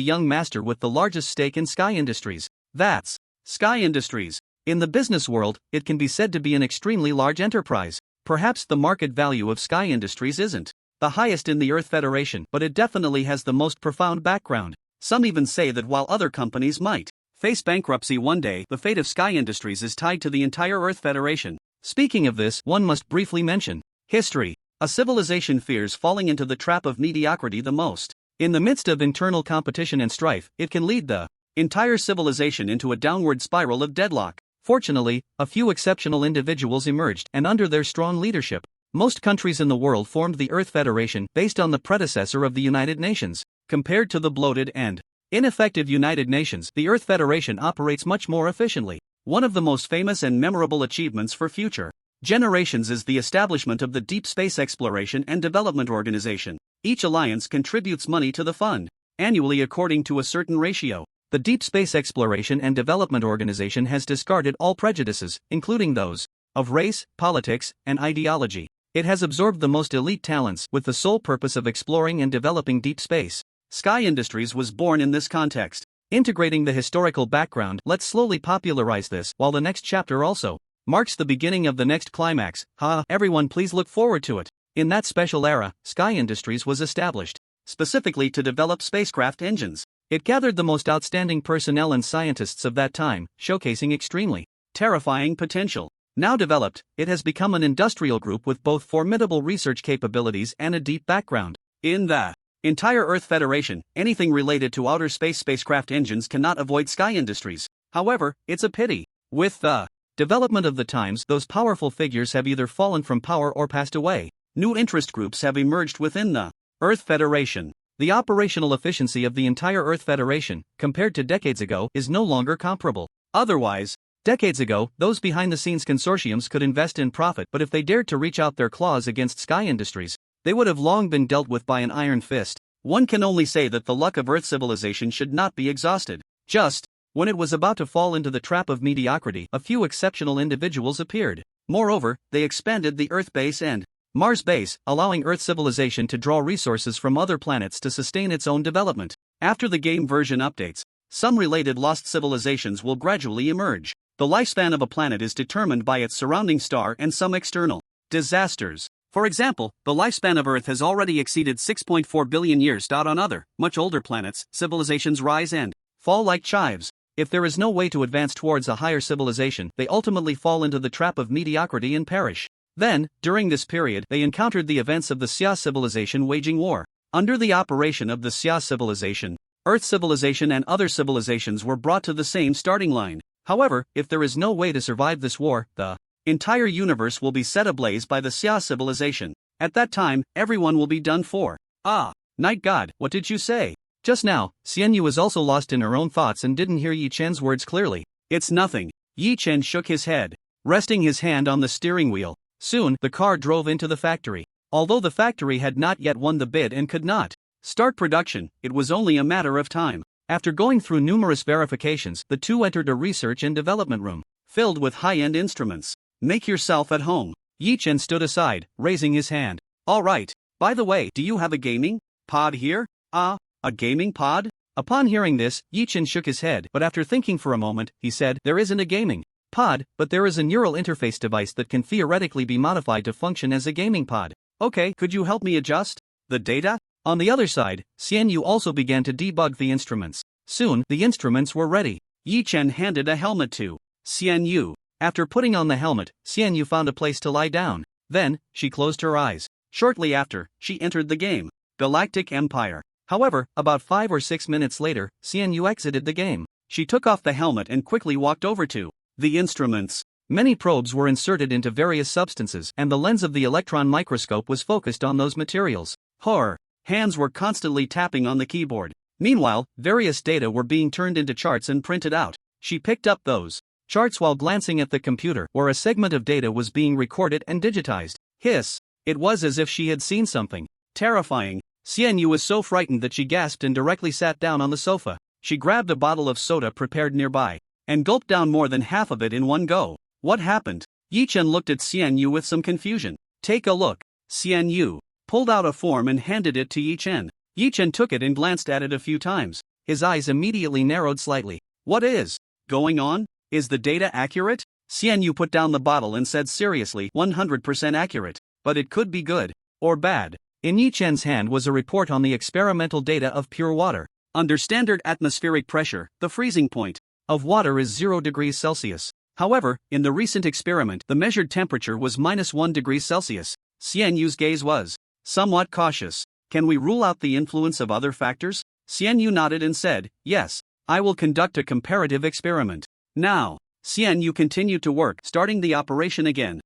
young master with the largest stake in Sky Industries. That's Sky Industries. In the business world, it can be said to be an extremely large enterprise. Perhaps the market value of Sky Industries isn't the highest in the Earth Federation, but it definitely has the most profound background. Some even say that while other companies might face bankruptcy one day, the fate of Sky Industries is tied to the entire Earth Federation. Speaking of this, one must briefly mention history. A civilization fears falling into the trap of mediocrity the most. In the midst of internal competition and strife, it can lead the entire civilization into a downward spiral of deadlock. Fortunately, a few exceptional individuals emerged, and under their strong leadership, most countries in the world formed the Earth Federation based on the predecessor of the United Nations. Compared to the bloated and ineffective United Nations, the Earth Federation operates much more efficiently. One of the most famous and memorable achievements for future generations is the establishment of the Deep Space Exploration and Development Organization. Each alliance contributes money to the fund annually according to a certain ratio. The Deep Space Exploration and Development Organization has discarded all prejudices, including those of race, politics, and ideology. It has absorbed the most elite talents with the sole purpose of exploring and developing deep space. Sky Industries was born in this context. Integrating the historical background, let's slowly popularize this, while the next chapter also marks the beginning of the next climax. Everyone please look forward to it. In that special era, Sky Industries was established specifically to develop spacecraft engines. It gathered the most outstanding personnel and scientists of that time, showcasing extremely terrifying potential. Now developed, it has become an industrial group with both formidable research capabilities and a deep background. In the entire Earth Federation, anything related to outer space spacecraft engines cannot avoid Sky Industries. However, it's a pity. With the development of the times, those powerful figures have either fallen from power or passed away. New interest groups have emerged within the Earth Federation. The operational efficiency of the entire Earth Federation, compared to decades ago, is no longer comparable. Otherwise, decades ago, those behind-the-scenes consortiums could invest in profit, but if they dared to reach out their claws against Sky Industries, they would have long been dealt with by an iron fist. One can only say that the luck of Earth civilization should not be exhausted. Just when it was about to fall into the trap of mediocrity, a few exceptional individuals appeared. Moreover, they expanded the Earth base and Mars base, allowing Earth civilization to draw resources from other planets to sustain its own development. After the game version updates, some related lost civilizations will gradually emerge. The lifespan of a planet is determined by its surrounding star and some external disasters. For example, the lifespan of Earth has already exceeded 6.4 billion years. On other, much older planets, civilizations rise and fall like chives. If there is no way to advance towards a higher civilization, they ultimately fall into the trap of mediocrity and perish. Then, during this period, they encountered the events of the Xia civilization waging war. Under the operation of the Xia civilization, Earth civilization and other civilizations were brought to the same starting line. However, if there is no way to survive this war, the entire universe will be set ablaze by the Xia civilization. At that time, everyone will be done for. Ah, Night God, what did you say? Just now, Xianyu was also lost in her own thoughts and didn't hear Yi Chen's words clearly. It's nothing. Yi Chen shook his head, resting his hand on the steering wheel. Soon, the car drove into the factory. Although the factory had not yet won the bid and could not start production, it was only a matter of time. After going through numerous verifications, the two entered a research and development room, filled with high-end instruments. Make yourself at home. Yi Chen stood aside, raising his hand. All right. By the way, do you have a gaming pod here? A gaming pod? Upon hearing this, Yi Chen shook his head, but after thinking for a moment, he said, there isn't a gaming pod, but there is a neural interface device that can theoretically be modified to function as a gaming pod. Okay, could you help me adjust the data? On the other side, Xianyu also began to debug the instruments. Soon, the instruments were ready. Yi Chen handed a helmet to Xianyu. After putting on the helmet, Xianyu found a place to lie down. Then, she closed her eyes. Shortly after, she entered the game, Galactic Empire. However, about 5 or 6 minutes later, Xianyu exited the game. She took off the helmet and quickly walked over to the instruments. Many probes were inserted into various substances, and the lens of the electron microscope was focused on those materials. Her hands were constantly tapping on the keyboard. Meanwhile, various data were being turned into charts and printed out. She picked up those charts while glancing at the computer, where a segment of data was being recorded and digitized. Hiss! It was as if she had seen something terrifying. Xianyu was so frightened that she gasped and directly sat down on the sofa. She grabbed a bottle of soda prepared nearby and gulped down more than half of it in one go. What happened? Yi Chen looked at Xianyu with some confusion. Take a look. Xianyu pulled out a form and handed it to Yi Chen. Yi Chen took it and glanced at it a few times. His eyes immediately narrowed slightly. What is going on? Is the data accurate? Xianyu put down the bottle and said seriously, 100% accurate. But it could be good or bad. In Yi Chen's hand was a report on the experimental data of pure water. Under standard atmospheric pressure, the freezing point of water is 0 degrees Celsius. However, in the recent experiment, the measured temperature was -1 degree Celsius. Xianyu's gaze was somewhat cautious. Can we rule out the influence of other factors? Xianyu nodded and said, yes, I will conduct a comparative experiment. Now, Xianyu continued to work, starting the operation again.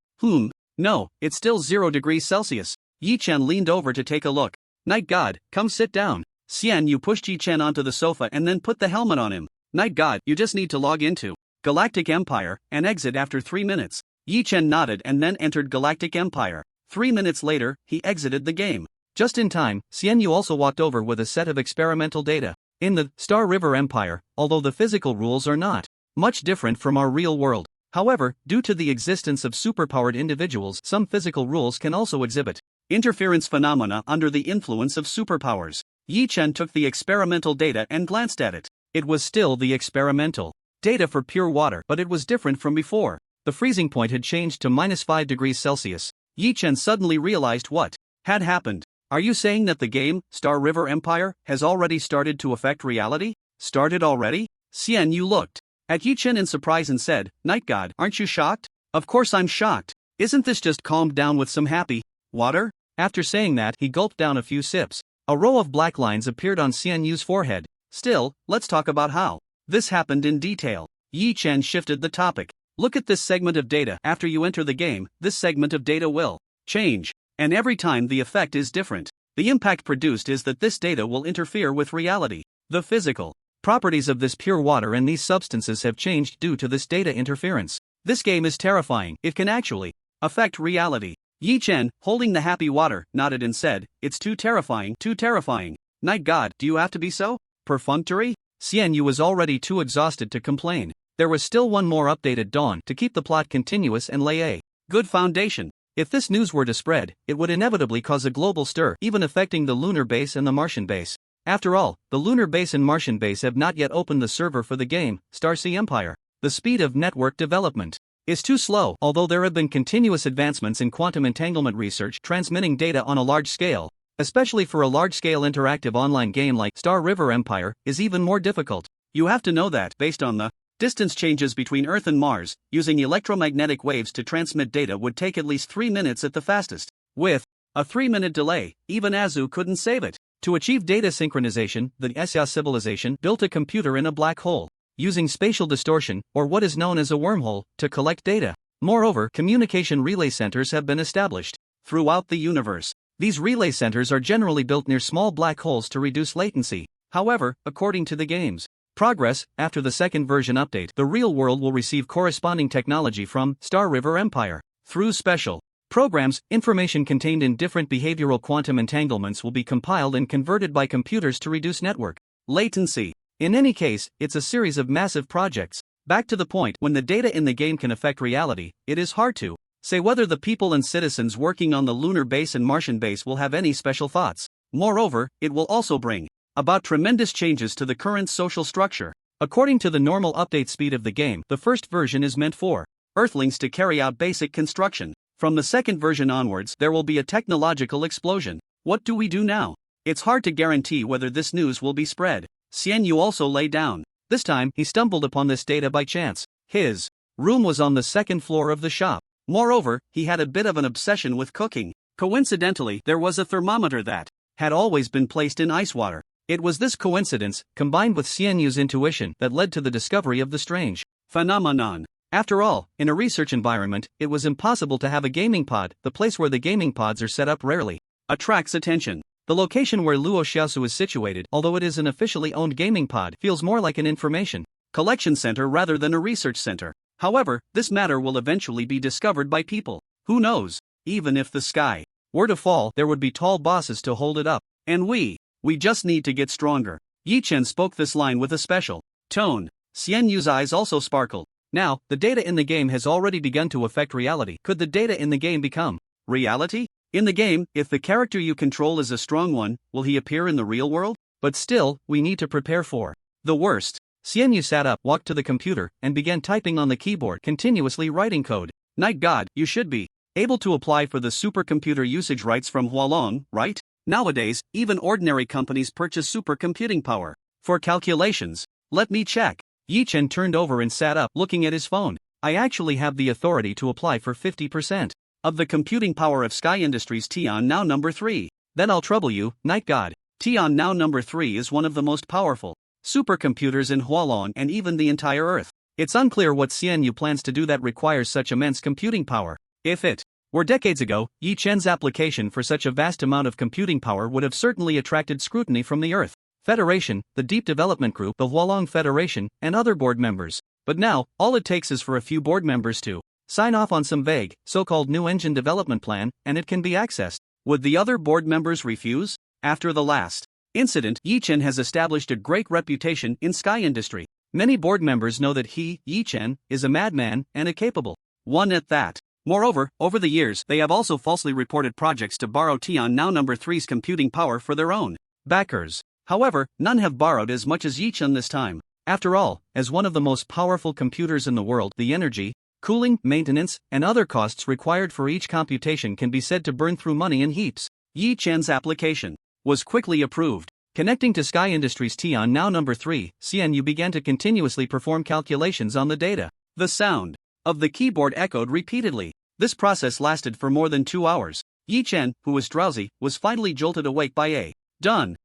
No, it's still 0 degrees Celsius. Yi Chen leaned over to take a look. Night God, come sit down. Xianyu pushed Yi Chen onto the sofa and then put the helmet on him. Night God, you just need to log into Galactic Empire and exit after 3 minutes. Yi Chen nodded and then entered Galactic Empire. 3 minutes later, he exited the game. Just in time, Xianyu also walked over with a set of experimental data. In the Star River Empire, although the physical rules are not much different from our real world, however, due to the existence of superpowered individuals, some physical rules can also exhibit interference phenomena under the influence of superpowers. Yi Chen took the experimental data and glanced at it. It was still the experimental data for pure water, but it was different from before. The freezing point had changed to -5 degrees Celsius. Yi Chen suddenly realized what had happened. Are you saying that the game, Star River Empire, has already started to affect reality? Started already? Xian Yu looked at Yi Chen in surprise and said, Night God, aren't you shocked? Of course I'm shocked. Isn't this just calmed down with some happy water? After saying that, he gulped down a few sips. A row of black lines appeared on Xian Yu's forehead. Still, let's talk about how this happened in detail. Yi Chen shifted the topic. Look at this segment of data. After you enter the game, this segment of data will change. And every time the effect is different. The impact produced is that this data will interfere with reality. The physical properties of this pure water and these substances have changed due to this data interference. This game is terrifying. It can actually affect reality. Yi Chen, holding the happy water, nodded and said, It's too terrifying, too terrifying. Night God, do you have to be so perfunctory? Xian Yu was already too exhausted to complain. There was still one more update at dawn to keep the plot continuous and lay a good foundation. If this news were to spread, it would inevitably cause a global stir, even affecting the lunar base and the Martian base. After all, the lunar base and Martian base have not yet opened the server for the game, Starsea Empire. The speed of network development is too slow. Although there have been continuous advancements in quantum entanglement research, transmitting data on a large scale, especially for a large-scale interactive online game like Star River Empire, is even more difficult. You have to know that, based on the distance changes between Earth and Mars, using electromagnetic waves to transmit data would take at least 3 minutes at the fastest. With a 3-minute delay, even Azu couldn't save it. To achieve data synchronization, the Xia civilization built a computer in a black hole, using spatial distortion, or what is known as a wormhole, to collect data. Moreover, communication relay centers have been established throughout the universe. These relay centers are generally built near small black holes to reduce latency. However, according to the game's progress, after the second version update, the real world will receive corresponding technology from Star River Empire. Through special programs, information contained in different behavioral quantum entanglements will be compiled and converted by computers to reduce network latency. In any case, it's a series of massive projects. Back to the point, when the data in the game can affect reality, it is hard to say whether the people and citizens working on the lunar base and Martian base will have any special thoughts. Moreover, it will also bring about tremendous changes to the current social structure. According to the normal update speed of the game, the first version is meant for Earthlings to carry out basic construction. From the second version onwards, there will be a technological explosion. What do we do now? It's hard to guarantee whether this news will be spread. Xian Yu also lay down. This time, he stumbled upon this data by chance. His room was on the second floor of the shop. Moreover, he had a bit of an obsession with cooking. Coincidentally, there was a thermometer that had always been placed in ice water. It was this coincidence, combined with Xian Yu's intuition, that led to the discovery of the strange phenomenon. After all, in a research environment, it was impossible to have a gaming pod. The place where the gaming pods are set up rarely attracts attention. The location where Luo Xiaosu is situated, although it is an officially owned gaming pod, feels more like an information collection center rather than a research center. However, this matter will eventually be discovered by people. Who knows? Even if the sky were to fall, there would be tall bosses to hold it up. And we just need to get stronger. Yi Chen spoke this line with a special tone. Xian Yu's eyes also sparkled. Now, the data in the game has already begun to affect reality. Could the data in the game become reality? In the game, if the character you control is a strong one, will he appear in the real world? But still, we need to prepare for the worst. Xian Yu sat up, walked to the computer, and began typing on the keyboard, continuously writing code. Night God, you should be able to apply for the supercomputer usage rights from Hualong, right? Nowadays, even ordinary companies purchase supercomputing power for calculations. Let me check. Yi Chen turned over and sat up, looking at his phone. I actually have the authority to apply for 50% of the computing power of Sky Industries Tian Now number 3. Then I'll trouble you, Night God. Tian Now number 3 is one of the most powerful supercomputers in Hualong and even the entire Earth. It's unclear what Xian Yu plans to do that requires such immense computing power. If it were decades ago, Yi Chen's application for such a vast amount of computing power would have certainly attracted scrutiny from the Earth Federation, the Deep Development Group, the Hualong Federation, and other board members. But now, all it takes is for a few board members to sign off on some vague, so-called new engine development plan, and it can be accessed. Would the other board members refuse? After the last incident, Yi Chen has established a great reputation in Sky Industry. Many board members know that he, Yi Chen, is a madman and a capable one at that. Moreover, over the years, they have also falsely reported projects to borrow Tian Now number 3's computing power for their own backers. However, none have borrowed as much as Yi Chen this time. After all, as one of the most powerful computers in the world, the energy, cooling, maintenance, and other costs required for each computation can be said to burn through money in heaps. Yi Chen's application was quickly approved. Connecting to Sky Industries Tion now number 3, Xianyu began to continuously perform calculations on the data. The sound of the keyboard echoed repeatedly. This process lasted for more than 2 hours. Yi Chen, who was drowsy, was finally jolted awake by a done.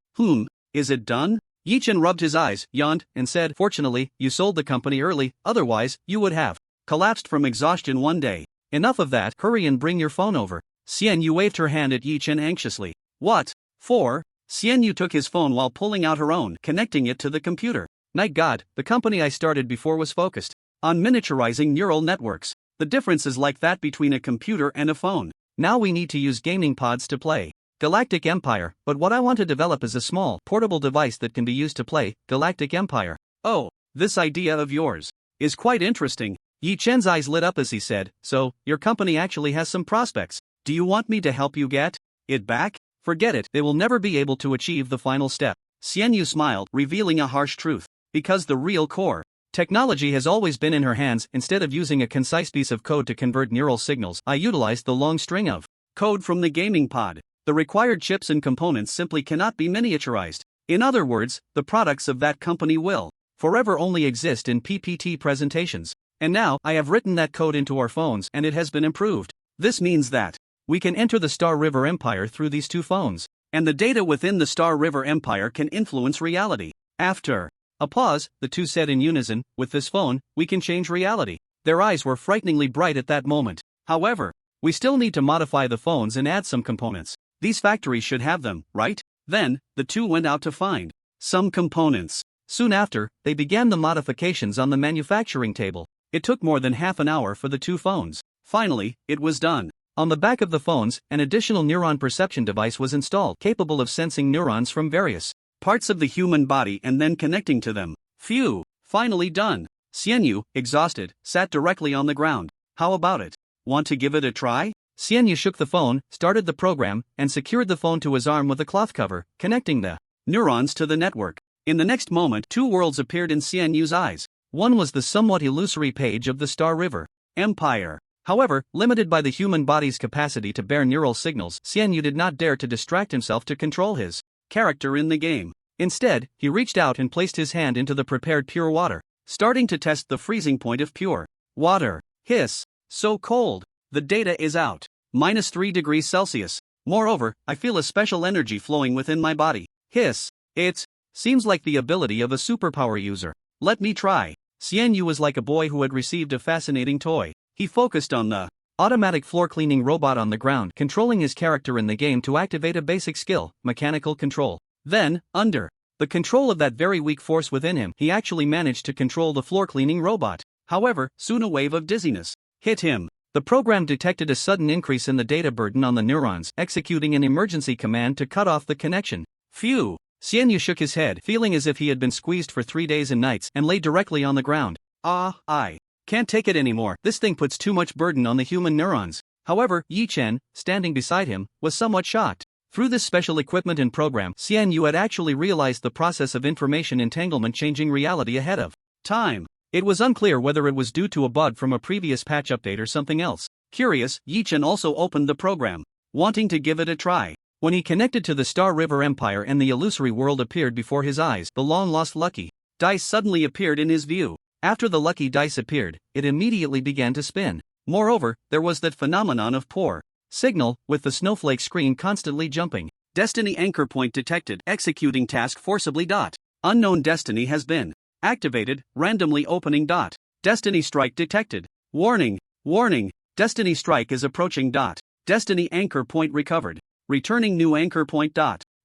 Is it done? Yi Chen rubbed his eyes, yawned, and said, "Fortunately, you sold the company early, otherwise, you would have collapsed from exhaustion one day. Enough of that, hurry and bring your phone over." Xianyu waved her hand at Yi Chen anxiously. "What for?" Xianyu took his phone while pulling out her own, connecting it to the computer. "Night God, the company I started before was focused on miniaturizing neural networks. The difference is like that between a computer and a phone. Now we need to use gaming pods to play Galactic Empire, but what I want to develop is a small, portable device that can be used to play Galactic Empire." "Oh, this idea of yours is quite interesting." Yi Chen's eyes lit up as he said, "So, your company actually has some prospects. Do you want me to help you get it back?" "Forget it, they will never be able to achieve the final step." Xianyu smiled, revealing a harsh truth. Because the real core technology has always been in her hands, instead of using a concise piece of code to convert neural signals, I utilized the long string of code from the gaming pod. The required chips and components simply cannot be miniaturized. In other words, the products of that company will forever only exist in PPT presentations. And now, I have written that code into our phones and it has been improved. This means that we can enter the Star River Empire through these two phones, and the data within the Star River Empire can influence reality. After a pause, the two said in unison, "With this phone, we can change reality." Their eyes were frighteningly bright at that moment. "However, we still need to modify the phones and add some components. These factories should have them, right?" Then, the two went out to find some components. Soon after, they began the modifications on the manufacturing table. It took more than half an hour for the two phones. Finally, it was done. On the back of the phones, an additional neuron perception device was installed, capable of sensing neurons from various parts of the human body and then connecting to them. Phew, finally done. Xianyu, exhausted, sat directly on the ground. "How about it? Want to give it a try?" Xianyu shook the phone, started the program, and secured the phone to his arm with a cloth cover, connecting the neurons to the network. In the next moment, two worlds appeared in Xianyu's eyes. One was the somewhat illusory page of the Star River Empire. However, limited by the human body's capacity to bear neural signals, Xianyu did not dare to distract himself to control his character in the game. Instead, he reached out and placed his hand into the prepared pure water, starting to test the freezing point of pure water. Hiss! So cold! The data is out. -3 degrees Celsius. Moreover, I feel a special energy flowing within my body. Hiss! It seems like the ability of a superpower user. Let me try. Xianyu was like a boy who had received a fascinating toy. He focused on the automatic floor cleaning robot on the ground, controlling his character in the game to activate a basic skill, mechanical control. Then, under the control of that very weak force within him, he actually managed to control the floor cleaning robot. However, soon a wave of dizziness hit him. The program detected a sudden increase in the data burden on the neurons, executing an emergency command to cut off the connection. Phew! Xianyu shook his head, feeling as if he had been squeezed for 3 days and nights, and lay directly on the ground. I can't take it anymore. This thing puts too much burden on the human neurons. However, Yi Chen, standing beside him, was somewhat shocked. Through this special equipment and program, Xianyu had actually realized the process of information entanglement changing reality ahead of time. It was unclear whether it was due to a bug from a previous patch update or something else. Curious, Yi Chen also opened the program, wanting to give it a try. When he connected to the Star River Empire and the illusory world appeared before his eyes, the long-lost lucky dice suddenly appeared in his view. After the lucky dice appeared, it immediately began to spin. Moreover, there was that phenomenon of poor signal, with the snowflake screen constantly jumping. Destiny anchor point detected. Executing task forcibly. Unknown destiny has been activated. Randomly opening. Destiny strike detected. Warning. Destiny strike is approaching. Destiny anchor point recovered. Returning new anchor point.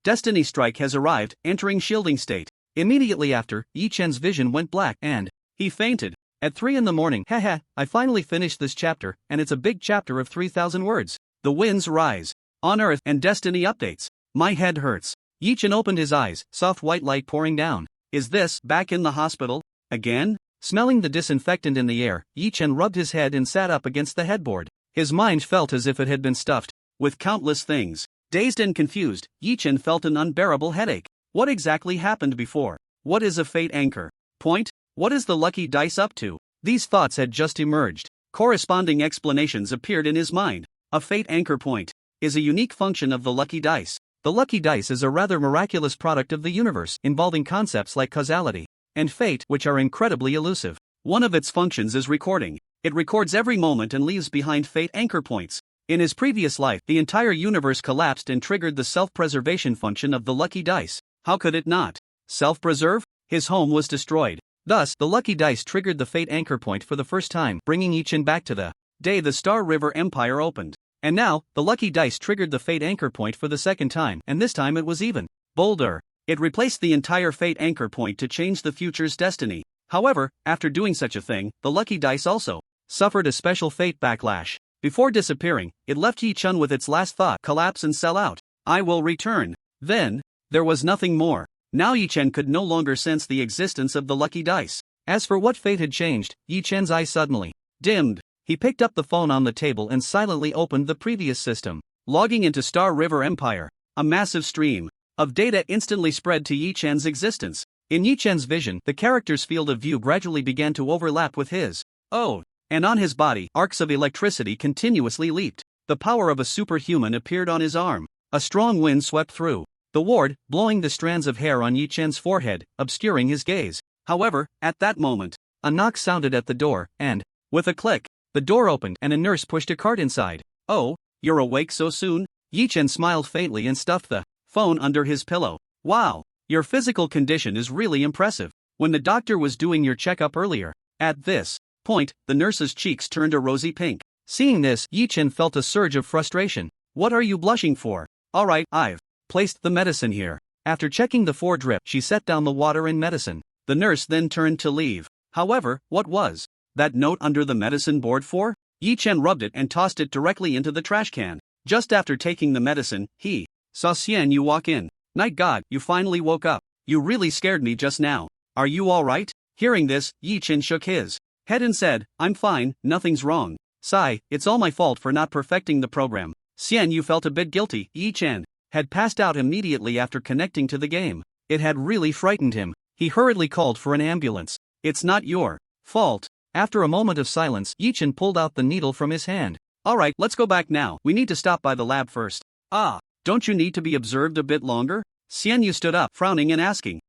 Destiny strike has arrived, entering shielding state. Immediately after, Yi Chen's vision went black and he fainted. At 3 in the morning, I finally finished this chapter, and it's a big chapter of 3,000 words. The winds rise on Earth and destiny updates. My head hurts. Yi Chen opened his eyes, soft white light pouring down. Is this back in the hospital again? Smelling the disinfectant in the air, Yi Chen rubbed his head and sat up against the headboard. His mind felt as if it had been stuffed with countless things. Dazed and confused, Yi Chen felt an unbearable headache. What exactly happened before? What is a fate anchor point? What is the lucky dice up to? These thoughts had just emerged. Corresponding explanations appeared in his mind. A fate anchor point is a unique function of the lucky dice. The lucky dice is a rather miraculous product of the universe, involving concepts like causality and fate, which are incredibly elusive. One of its functions is recording. It records every moment and leaves behind fate anchor points. In his previous life, the entire universe collapsed and triggered the self-preservation function of the lucky dice. How could it not? Self-preserve? His home was destroyed. Thus, the lucky dice triggered the fate anchor point for the first time, bringing Ichin back to the day the Star River Empire opened. And now, the lucky dice triggered the fate anchor point for the second time, and this time it was even bolder. It replaced the entire fate anchor point to change the future's destiny. However, after doing such a thing, the lucky dice also suffered a special fate backlash. Before disappearing, it left Yi-chun with its last thought: collapse and sell out. I will return. Then, there was nothing more. Now Yi-chen could no longer sense the existence of the lucky dice. As for what fate had changed, Yi-chen's eyes suddenly dimmed. He picked up the phone on the table and silently opened the previous system. Logging into Star River Empire, a massive stream of data instantly spread to Yi-chen's existence. In Yi-chen's vision, the character's field of view gradually began to overlap with his. Oh, and on his body, arcs of electricity continuously leaped. The power of a superhuman appeared on his arm. A strong wind swept through the ward, blowing the strands of hair on Yi-chen's forehead, obscuring his gaze. However, at that moment, a knock sounded at the door, and, with a click, the door opened and a nurse pushed a cart inside. Oh, you're awake so soon? Yi-chen smiled faintly and stuffed the phone under his pillow. Wow, your physical condition is really impressive. When the doctor was doing your checkup earlier. At this point, the nurse's cheeks turned a rosy pink. Seeing this, Yi-chen felt a surge of frustration. What are you blushing for? Alright, I've placed the medicine here. After checking the 4 drip, she set down the water and medicine. The nurse then turned to leave. However, what was that note under the medicine board for? Yi-chen rubbed it and tossed it directly into the trash can. Just after taking the medicine, he saw Xian Yu walk in. Night God, you finally woke up. You really scared me just now. Are you alright? Hearing this, Yi-chen shook his head and said, I'm fine, nothing's wrong. Sigh, it's all my fault for not perfecting the program. Xian Yu felt a bit guilty. Yi-chen had passed out immediately after connecting to the game. It had really frightened him. He hurriedly called for an ambulance. It's not your fault. After a moment of silence, Yi-chen pulled out the needle from his hand. Alright, let's go back now. We need to stop by the lab first. Ah, don't you need to be observed a bit longer? Xian Yu stood up, frowning and asking.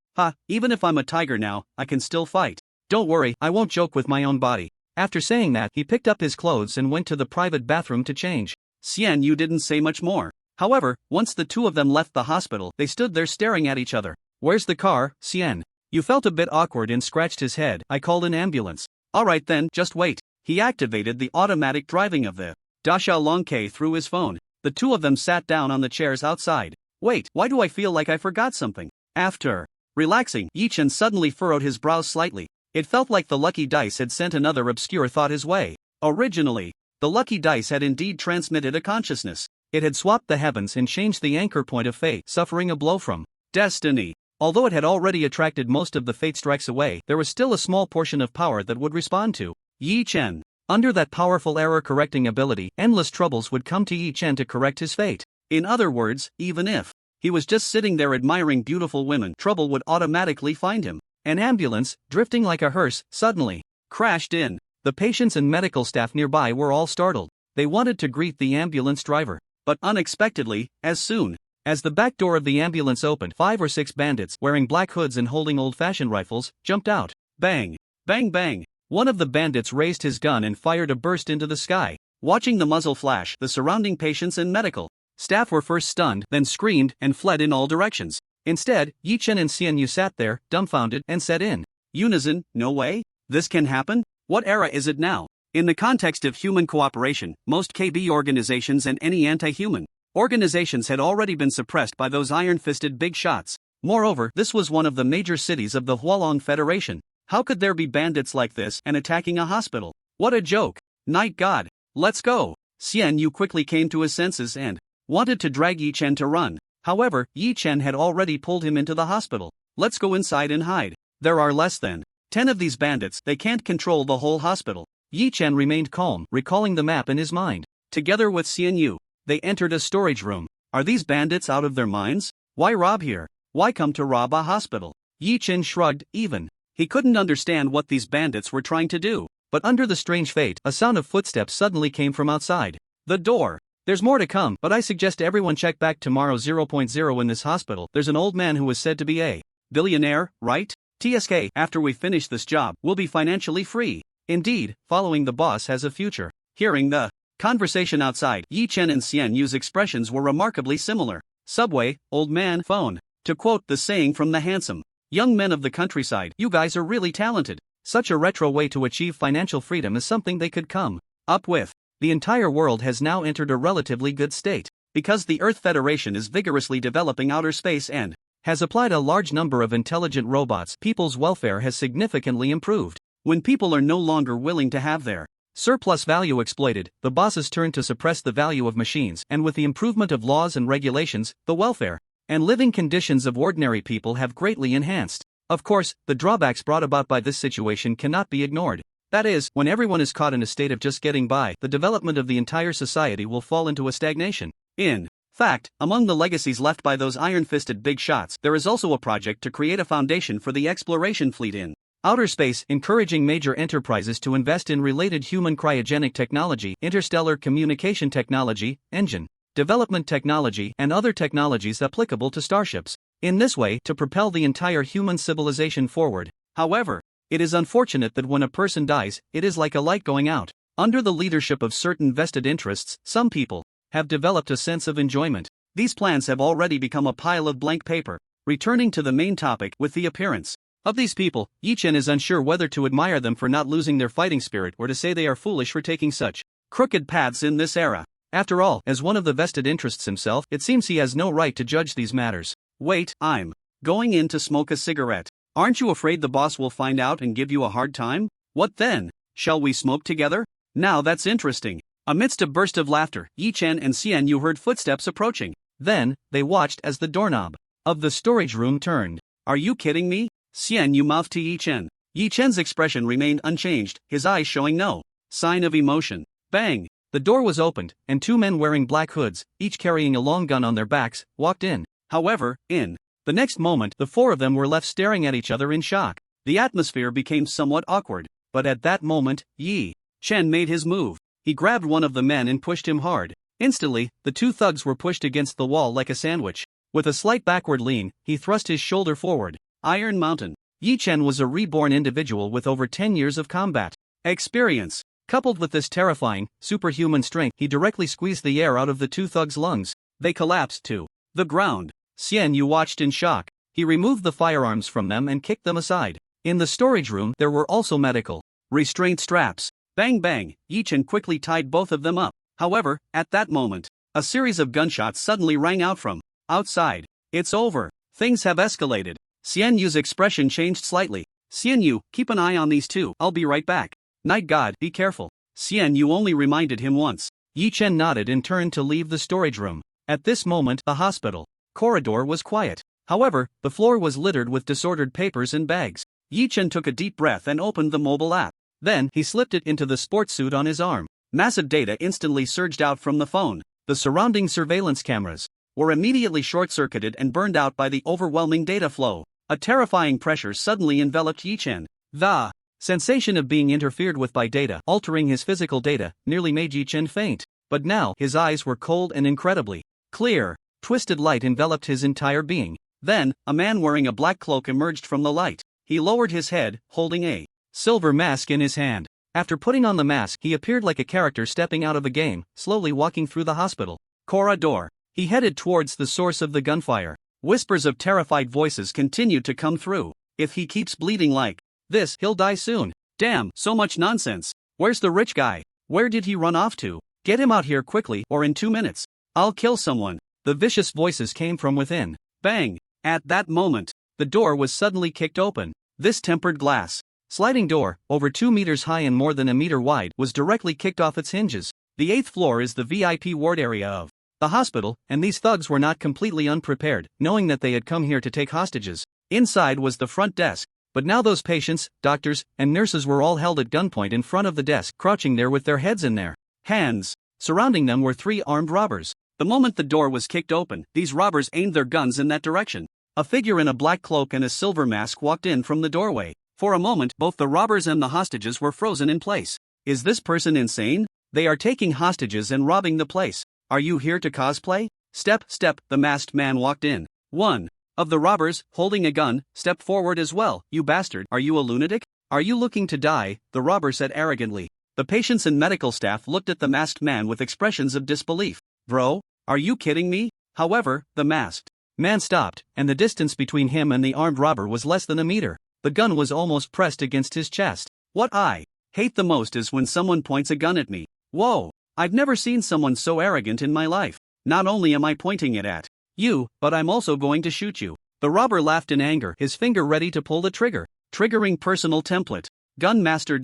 Even if I'm a tiger now, I can still fight. Don't worry, I won't joke with my own body. After saying that, he picked up his clothes and went to the private bathroom to change. Xian Yu didn't say much more. However, once the two of them left the hospital, they stood there staring at each other. Where's the car, Xian? Yu felt a bit awkward and scratched his head. I called an ambulance. Alright then, just wait. He activated the automatic driving of the Dasha Longke through his phone. The two of them sat down on the chairs outside. Wait, why do I feel like I forgot something? After relaxing, Yi-chen suddenly furrowed his brows slightly. It felt like the lucky dice had sent another obscure thought his way. Originally, the lucky dice had indeed transmitted a consciousness. It had swapped the heavens and changed the anchor point of fate, suffering a blow from destiny. Although it had already attracted most of the fate strikes away, there was still a small portion of power that would respond to Yi-chen. Under that powerful error-correcting ability, endless troubles would come to Yi-chen to correct his fate. In other words, even if he was just sitting there admiring beautiful women, trouble would automatically find him. An ambulance, drifting like a hearse, suddenly crashed in. The patients and medical staff nearby were all startled. They wanted to greet the ambulance driver. But unexpectedly, as soon as the back door of the ambulance opened, 5 or 6 bandits, wearing black hoods and holding old-fashioned rifles, jumped out. Bang! Bang bang! One of the bandits raised his gun and fired a burst into the sky. Watching the muzzle flash, the surrounding patients and medical staff were first stunned, then screamed and fled in all directions. Instead, Yi-chen and Xian Yu sat there, dumbfounded, and said in unison, no way? This can happen? What era is it now? In the context of human cooperation, most KB organizations and any anti-human organizations had already been suppressed by those iron-fisted big shots. Moreover, this was one of the major cities of the Hualong Federation. How could there be bandits like this and attacking a hospital? What a joke! Night God, let's go! Xian Yu quickly came to his senses and wanted to drag Yi-chen to run. However, Yi-chen had already pulled him into the hospital. Let's go inside and hide. There are less than 10 of these bandits, they can't control the whole hospital. Yi-chen remained calm, recalling the map in his mind. Together with Xian Yu, they entered a storage room. Are these bandits out of their minds? Why rob here? Why come to rob a hospital? Yi-chen shrugged, even he couldn't understand what these bandits were trying to do. But under the strange fate, a sound of footsteps suddenly came from outside the door. There's more to come, but I suggest everyone check back tomorrow 0.0 in this hospital. There's an old man who was said to be a billionaire, right? TSK, after we finish this job, we'll be financially free. Indeed, following the boss has a future. Hearing the conversation outside, Yi Chen and Xian Yu's expressions were remarkably similar. Subway, old man, phone. To quote the saying from the handsome young men of the countryside, you guys are really talented. Such a retro way to achieve financial freedom is something they could come up with. The entire world has now entered a relatively good state, because the Earth Federation is vigorously developing outer space and has applied a large number of intelligent robots. People's welfare has significantly improved. When people are no longer willing to have their surplus value exploited, the bosses turn to suppress the value of machines, and with the improvement of laws and regulations, the welfare and living conditions of ordinary people have greatly enhanced. Of course, the drawbacks brought about by this situation cannot be ignored. That is, when everyone is caught in a state of just getting by, the development of the entire society will fall into a stagnation. In fact, among the legacies left by those iron-fisted big shots, there is also a project to create a foundation for the exploration fleet in outer space, encouraging major enterprises to invest in related human cryogenic technology, interstellar communication technology, engine development technology, and other technologies applicable to starships. In this way, to propel the entire human civilization forward. However, it is unfortunate that when a person dies, it is like a light going out. Under the leadership of certain vested interests, some people have developed a sense of enjoyment. These plans have already become a pile of blank paper. Returning to the main topic, with the appearance of these people, Yi Chen is unsure whether to admire them for not losing their fighting spirit or to say they are foolish for taking such crooked paths in this era. After all, as one of the vested interests himself, it seems he has no right to judge these matters. Wait, I'm going in to smoke a cigarette. Aren't you afraid the boss will find out and give you a hard time? What then? Shall we smoke together? Now that's interesting. Amidst a burst of laughter, Yi Chen and Xian Yu heard footsteps approaching. Then, they watched as the doorknob of the storage room turned. Are you kidding me? Xian Yu mouthed to Yi Chen. Yi Chen's expression remained unchanged, his eyes showing no sign of emotion. Bang! The door was opened, and two men wearing black hoods, each carrying a long gun on their backs, walked in. However, in the next moment, the four of them were left staring at each other in shock. The atmosphere became somewhat awkward, but at that moment, Yi Chen made his move. He grabbed one of the men and pushed him hard. Instantly, the two thugs were pushed against the wall like a sandwich. With a slight backward lean, he thrust his shoulder forward. Iron Mountain. Yi Chen was a reborn individual with over 10 years of combat experience. Coupled with this terrifying, superhuman strength, he directly squeezed the air out of the two thugs' lungs. They collapsed to the ground. Xian Yu watched in shock. He removed the firearms from them and kicked them aside. In the storage room, there were also medical restraint straps. Bang bang, Yi Chen quickly tied both of them up. However, at that moment, a series of gunshots suddenly rang out from outside. It's over. Things have escalated. Xian Yu's expression changed slightly. Xian Yu, keep an eye on these two. I'll be right back. Night God, be careful. Xian Yu only reminded him once. Yi Chen nodded and turned to leave the storage room. At this moment, the hospital corridor was quiet. However, the floor was littered with disordered papers and bags. Yi Chen took a deep breath and opened the mobile app. Then, he slipped it into the sports suit on his arm. Massive data instantly surged out from the phone. The surrounding surveillance cameras were immediately short-circuited and burned out by the overwhelming data flow. A terrifying pressure suddenly enveloped Yi Chen. The sensation of being interfered with by data, altering his physical data, nearly made Yi Chen faint. But now, his eyes were cold and incredibly clear. Twisted light enveloped his entire being. Then, a man wearing a black cloak emerged from the light. He lowered his head, holding a silver mask in his hand. After putting on the mask, he appeared like a character stepping out of a game, slowly walking through the hospital corridor. He headed towards the source of the gunfire. Whispers of terrified voices continued to come through. If he keeps bleeding like this, he'll die soon. Damn, so much nonsense. Where's the rich guy? Where did he run off to? Get him out here quickly, or in 2 minutes, I'll kill someone. The vicious voices came from within. Bang! At that moment, the door was suddenly kicked open. This tempered glass sliding door, over 2 meters high and more than a meter wide, was directly kicked off its hinges. The 8th floor is the VIP ward area of the hospital, and these thugs were not completely unprepared, knowing that they had come here to take hostages. Inside was the front desk, but now those patients, doctors, and nurses were all held at gunpoint in front of the desk, crouching there with their heads in their hands. Surrounding them were 3 armed robbers. The moment the door was kicked open, these robbers aimed their guns in that direction. A figure in a black cloak and a silver mask walked in from the doorway. For a moment, both the robbers and the hostages were frozen in place. Is this person insane? They are taking hostages and robbing the place. Are you here to cosplay? Step, the masked man walked in. One of the robbers, holding a gun, stepped forward as well. You bastard, are you a lunatic? Are you looking to die? The robber said arrogantly. The patients and medical staff looked at the masked man with expressions of disbelief. Bro, are you kidding me? However, the masked man stopped, and the distance between him and the armed robber was less than a meter. The gun was almost pressed against his chest. What I hate the most is when someone points a gun at me. Whoa, I've never seen someone so arrogant in my life. Not only am I pointing it at you, but I'm also going to shoot you. The robber laughed in anger, his finger ready to pull the trigger. Triggering personal template. Gunmaster.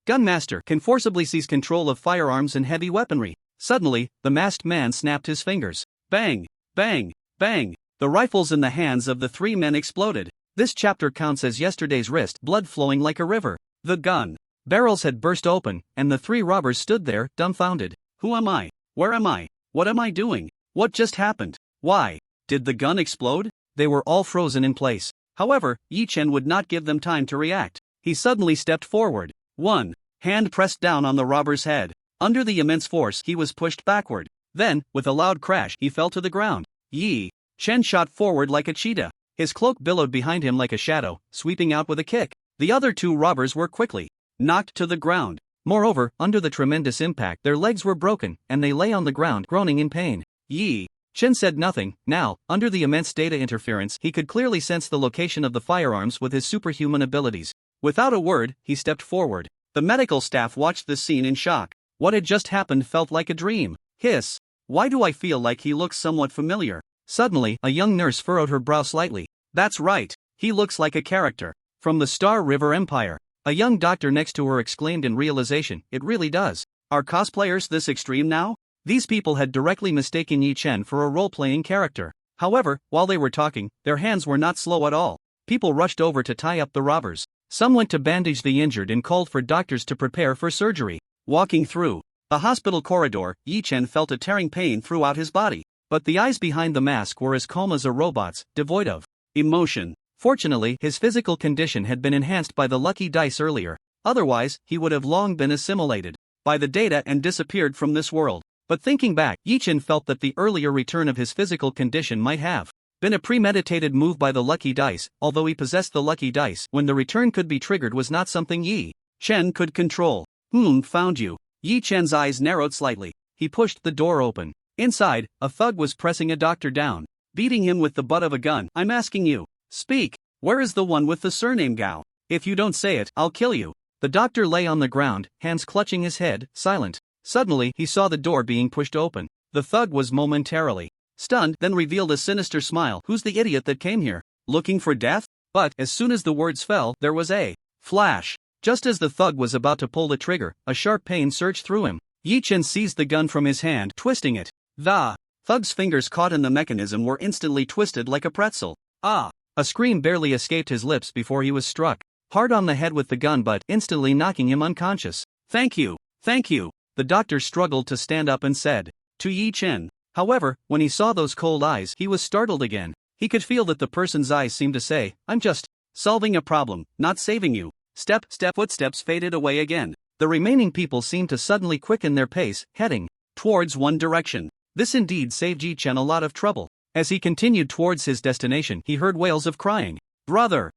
Gunmaster can forcibly seize control of firearms and heavy weaponry. Suddenly, the masked man snapped his fingers. Bang, bang, bang. The rifles in the hands of the three men exploded. This chapter counts as yesterday's wrist, blood flowing like a river. The gun barrels had burst open, and the three robbers stood there, dumbfounded. Who am I? Where am I? What am I doing? What just happened? Why did the gun explode? They were all frozen in place. However, Yi Chen would not give them time to react. He suddenly stepped forward. One hand pressed down on the robber's head. Under the immense force, he was pushed backward. Then, with a loud crash, he fell to the ground. Yi Chen shot forward like a cheetah. His cloak billowed behind him like a shadow, sweeping out with a kick. The other two robbers were quickly knocked to the ground. Moreover, under the tremendous impact, their legs were broken, and they lay on the ground, groaning in pain. Yi Chen said nothing. Now, under the immense data interference, he could clearly sense the location of the firearms with his superhuman abilities. Without a word, he stepped forward. The medical staff watched this scene in shock. What had just happened felt like a dream. Hiss. Why do I feel like he looks somewhat familiar? Suddenly, a young nurse furrowed her brow slightly. That's right. He looks like a character from the Star River Empire. A young doctor next to her exclaimed in realization, it really does. Are cosplayers this extreme now? These people had directly mistaken Yi Chen for a role-playing character. However, while they were talking, their hands were not slow at all. People rushed over to tie up the robbers. Some went to bandage the injured and called for doctors to prepare for surgery. Walking through the hospital corridor, Yi Chen felt a tearing pain throughout his body. But the eyes behind the mask were as calm as a robot's, devoid of emotion. Fortunately, his physical condition had been enhanced by the lucky dice earlier. Otherwise, he would have long been assimilated by the data and disappeared from this world. But thinking back, Yi Chen felt that the earlier return of his physical condition might have been a premeditated move by the lucky dice. Although he possessed the lucky dice, when the return could be triggered was not something Yi Chen could control. Found you. Yi Chen's eyes narrowed slightly. He pushed the door open. Inside, a thug was pressing a doctor down, beating him with the butt of a gun. I'm asking you, speak. Where is the one with the surname Gao? If you don't say it, I'll kill you. The doctor lay on the ground, hands clutching his head, silent. Suddenly, he saw the door being pushed open. The thug was momentarily stunned, then revealed a sinister smile. Who's the idiot that came here? Looking for death? But, as soon as the words fell, there was a flash. Just as the thug was about to pull the trigger, a sharp pain surged through him. Yi Chen seized the gun from his hand, twisting it. The thug's fingers caught in the mechanism were instantly twisted like a pretzel. Ah! A scream barely escaped his lips before he was struck hard on the head with the gun, but instantly knocking him unconscious. Thank you. Thank you. The doctor struggled to stand up and said to Yi Chen. However, when he saw those cold eyes, he was startled again. He could feel that the person's eyes seemed to say, I'm just solving a problem, not saving you. Step, footsteps faded away again. The remaining people seemed to suddenly quicken their pace, heading towards one direction. This indeed saved Yi Chen a lot of trouble. As he continued towards his destination, he heard wails of crying. Brother,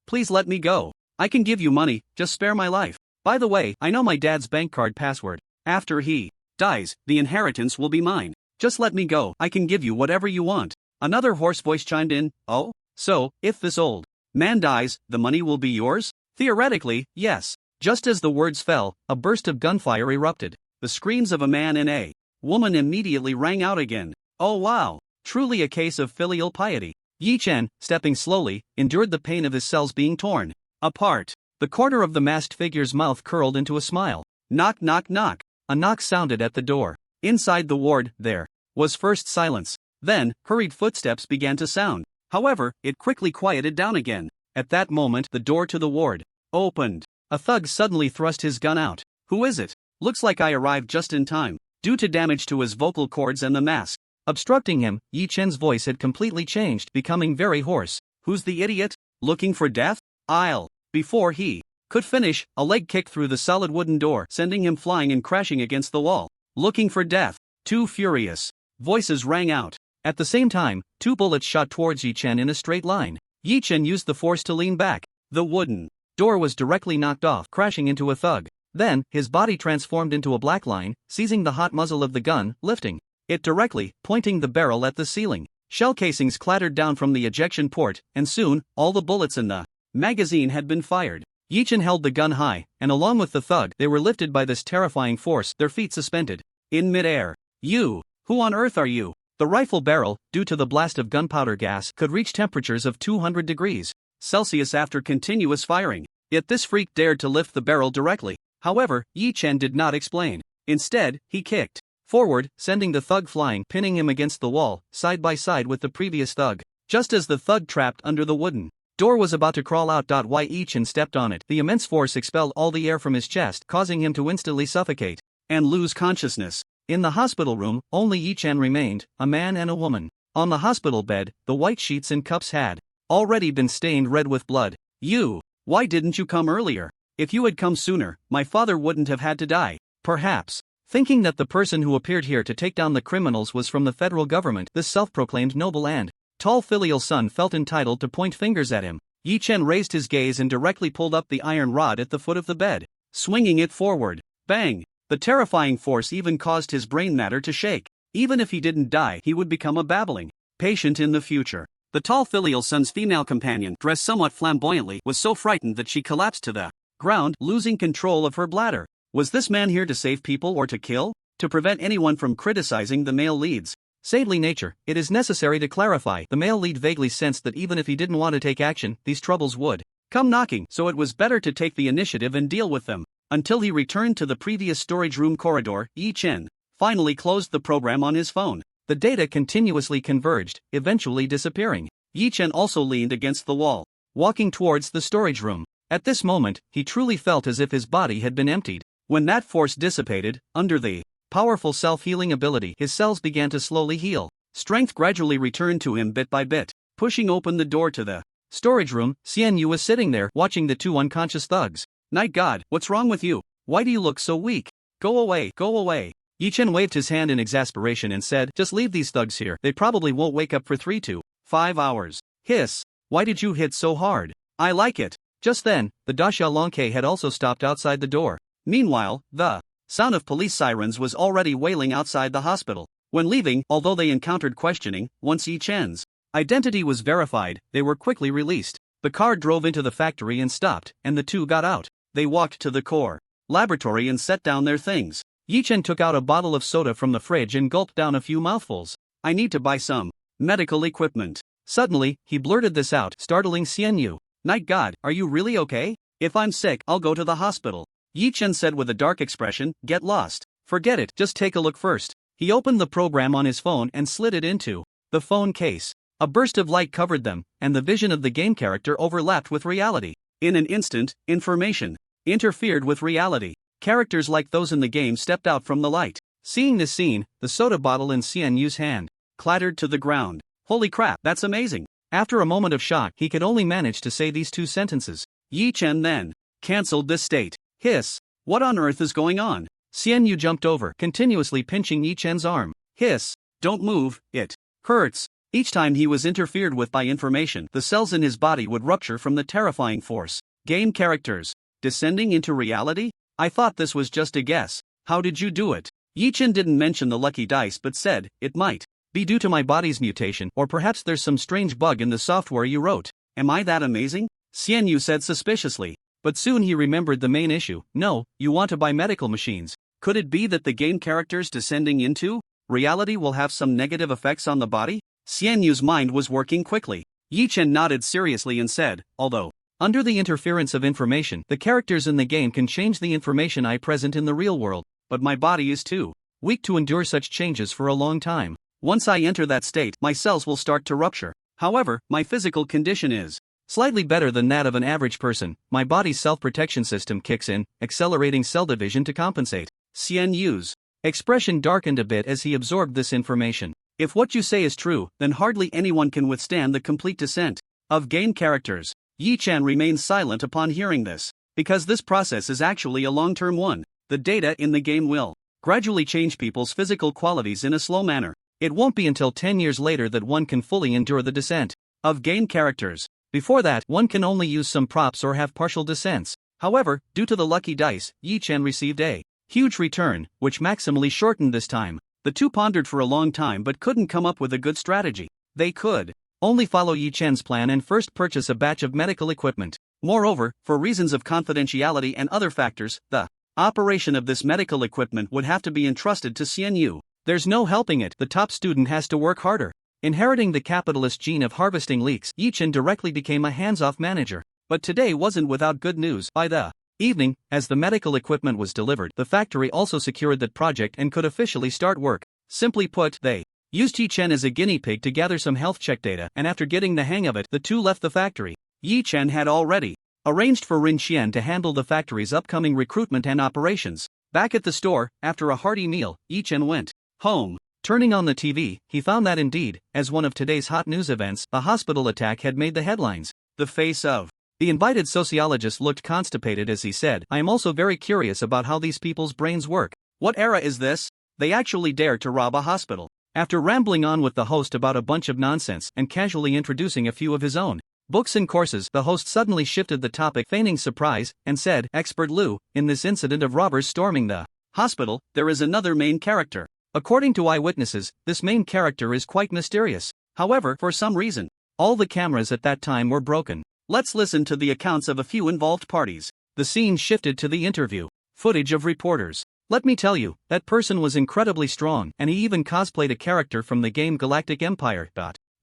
please let me go. I can give you money, just spare my life. By the way, I know my dad's bank card password. After he dies, the inheritance will be mine. Just let me go, I can give you whatever you want. Another hoarse voice chimed in. Oh? So, if this old man dies, the money will be yours? Theoretically, yes. Just as the words fell, a burst of gunfire erupted. The screams of a man and a woman immediately rang out again. Oh wow! Truly a case of filial piety. Yi Chen, stepping slowly, endured the pain of his cells being torn apart. The corner of the masked figure's mouth curled into a smile. Knock, knock, knock. A knock sounded at the door. Inside the ward, there was first silence. Then, hurried footsteps began to sound. However, it quickly quieted down again. At that moment, the door to the ward opened. A thug suddenly thrust his gun out. Who is it? Looks like I arrived just in time. Due to damage to his vocal cords and the mask obstructing him, Yi Chen's voice had completely changed, becoming very hoarse. Who's the idiot? Looking for death? I'll. Before he could finish, a leg kicked through the solid wooden door, sending him flying and crashing against the wall. Looking for death. Too furious. Voices rang out. At the same time, 2 bullets shot towards Yi Chen in a straight line. Yi Chen used the force to lean back. The wooden door was directly knocked off, crashing into a thug. Then, his body transformed into a black line, seizing the hot muzzle of the gun, lifting it directly, pointing the barrel at the ceiling. Shell casings clattered down from the ejection port, and soon, all the bullets in the magazine had been fired. Yi Chen held the gun high, and along with the thug, they were lifted by this terrifying force, their feet suspended in midair. You! Who on earth are you? The rifle barrel, due to the blast of gunpowder gas, could reach temperatures of 200 degrees Celsius after continuous firing. Yet this freak dared to lift the barrel directly. However, Yi Chen did not explain. Instead, he kicked forward, sending the thug flying, pinning him against the wall, side by side with the previous thug. Just as the thug trapped under the wooden door was about to crawl out. Yi Chen stepped on it. The immense force expelled all the air from his chest, causing him to instantly suffocate and lose consciousness. In the hospital room, only Yi Chen remained, a man and a woman. On the hospital bed, the white sheets and cups had already been stained red with blood. You! Why didn't you come earlier? If you had come sooner, my father wouldn't have had to die. Perhaps. Thinking that the person who appeared here to take down the criminals was from the federal government, this self-proclaimed noble and tall filial son felt entitled to point fingers at him. Yi Chen raised his gaze and directly pulled up the iron rod at the foot of the bed, swinging it forward. Bang! The terrifying force even caused his brain matter to shake. Even if he didn't die, he would become a babbling patient in the future. The tall filial son's female companion, dressed somewhat flamboyantly, was so frightened that she collapsed to the ground, losing control of her bladder. Was this man here to save people or to kill? To prevent anyone from criticizing the male leads saintly nature, it is necessary to clarify. The male lead vaguely sensed that even if he didn't want to take action, these troubles would come knocking, so it was better to take the initiative and deal with them. Until he returned to the previous storage room corridor, Yi Chen finally closed the program on his phone. The data continuously converged, eventually disappearing. Yi Chen also leaned against the wall, walking towards the storage room. At this moment, he truly felt as if his body had been emptied. When that force dissipated, under the powerful self-healing ability, his cells began to slowly heal. Strength gradually returned to him bit by bit. Pushing open the door to the storage room, Xian Yu was sitting there, watching the 2 unconscious thugs. Night God, what's wrong with you? Why do you look so weak? Go away, go away. Yi Chen waved his hand in exasperation and said, just leave these thugs here, they probably won't wake up for 3 to 5 hours. Hiss. Why did you hit so hard? I like it. Just then, the Daxia Longke had also stopped outside the door. Meanwhile, the sound of police sirens was already wailing outside the hospital. When leaving, although they encountered questioning, once Yi Chen's identity was verified, they were quickly released. The car drove into the factory and stopped, and the 2 got out. They walked to the core laboratory and set down their things. Yi Chen took out a bottle of soda from the fridge and gulped down a few mouthfuls. I need to buy some medical equipment. Suddenly, he blurted this out, startling Xian Yu. Night God, are you really okay? If I'm sick, I'll go to the hospital. Yi Chen said with a dark expression, get lost. Forget it, just take a look first. He opened the program on his phone and slid it into the phone case. A burst of light covered them, and the vision of the game character overlapped with reality. In an instant, information interfered with reality. Characters like those in the game stepped out from the light. Seeing this scene, the soda bottle in Xian Yu's hand clattered to the ground. Holy crap, that's amazing. After a moment of shock, he could only manage to say these 2 sentences. Yi Chen then cancelled this state. Hiss. What on earth is going on? Xian Yu jumped over, continuously pinching Yi Chen's arm. Hiss. Don't move, it hurts. Each time he was interfered with by information, the cells in his body would rupture from the terrifying force. Game characters descending into reality? I thought this was just a guess. How did you do it? Yi Chen didn't mention the lucky dice but said, it might be due to my body's mutation, or perhaps there's some strange bug in the software you wrote. Am I that amazing? Xian Yu said suspiciously. But soon he remembered the main issue. No, you want to buy medical machines. Could it be that the game characters descending into reality will have some negative effects on the body? Xian Yu's mind was working quickly. Yi Chen nodded seriously and said, although under the interference of information, the characters in the game can change the information I present in the real world, but my body is too weak to endure such changes for a long time. Once I enter that state, my cells will start to rupture. However, my physical condition is slightly better than that of an average person. My body's self-protection system kicks in, accelerating cell division to compensate. Xian Yu's expression darkened a bit as he absorbed this information. If what you say is true, then hardly anyone can withstand the complete descent of game characters. Yi Chen remained silent upon hearing this, because this process is actually a long-term one. The data in the game will gradually change people's physical qualities in a slow manner. It won't be until 10 years later that one can fully endure the descent of game characters. Before that, one can only use some props or have partial descents. However, due to the lucky dice, Yi Chen received a huge return, which maximally shortened this time. The two pondered for a long time but couldn't come up with a good strategy. They could only follow Yi Chen's plan and first purchase a batch of medical equipment. Moreover, for reasons of confidentiality and other factors, the operation of this medical equipment would have to be entrusted to Xian Yu. There's no helping it, the top student has to work harder. Inheriting the capitalist gene of harvesting leaks, Yi Chen directly became a hands-off manager. But today wasn't without good news. By the evening, as the medical equipment was delivered, the factory also secured that project and could officially start work. Simply put, they used Yi Chen as a guinea pig to gather some health check data, and after getting the hang of it, the two left the factory. Yi Chen had already arranged for Rin Xian to handle the factory's upcoming recruitment and operations. Back at the store, after a hearty meal, Yi Chen went home. Turning on the TV, he found that indeed, as one of today's hot news events, a hospital attack had made the headlines. The face of the invited sociologist looked constipated as he said, "I am also very curious about how these people's brains work. What era is this? They actually dared to rob a hospital." After rambling on with the host about a bunch of nonsense and casually introducing a few of his own books and courses, the host suddenly shifted the topic, feigning surprise, and said, "Expert Liu, in this incident of robbers storming the hospital, there is another main character. According to eyewitnesses, this main character is quite mysterious. However, for some reason, all the cameras at that time were broken. Let's listen to the accounts of a few involved parties." The scene shifted to the interview footage of reporters. "Let me tell you, that person was incredibly strong, and he even cosplayed a character from the game Galactic Empire.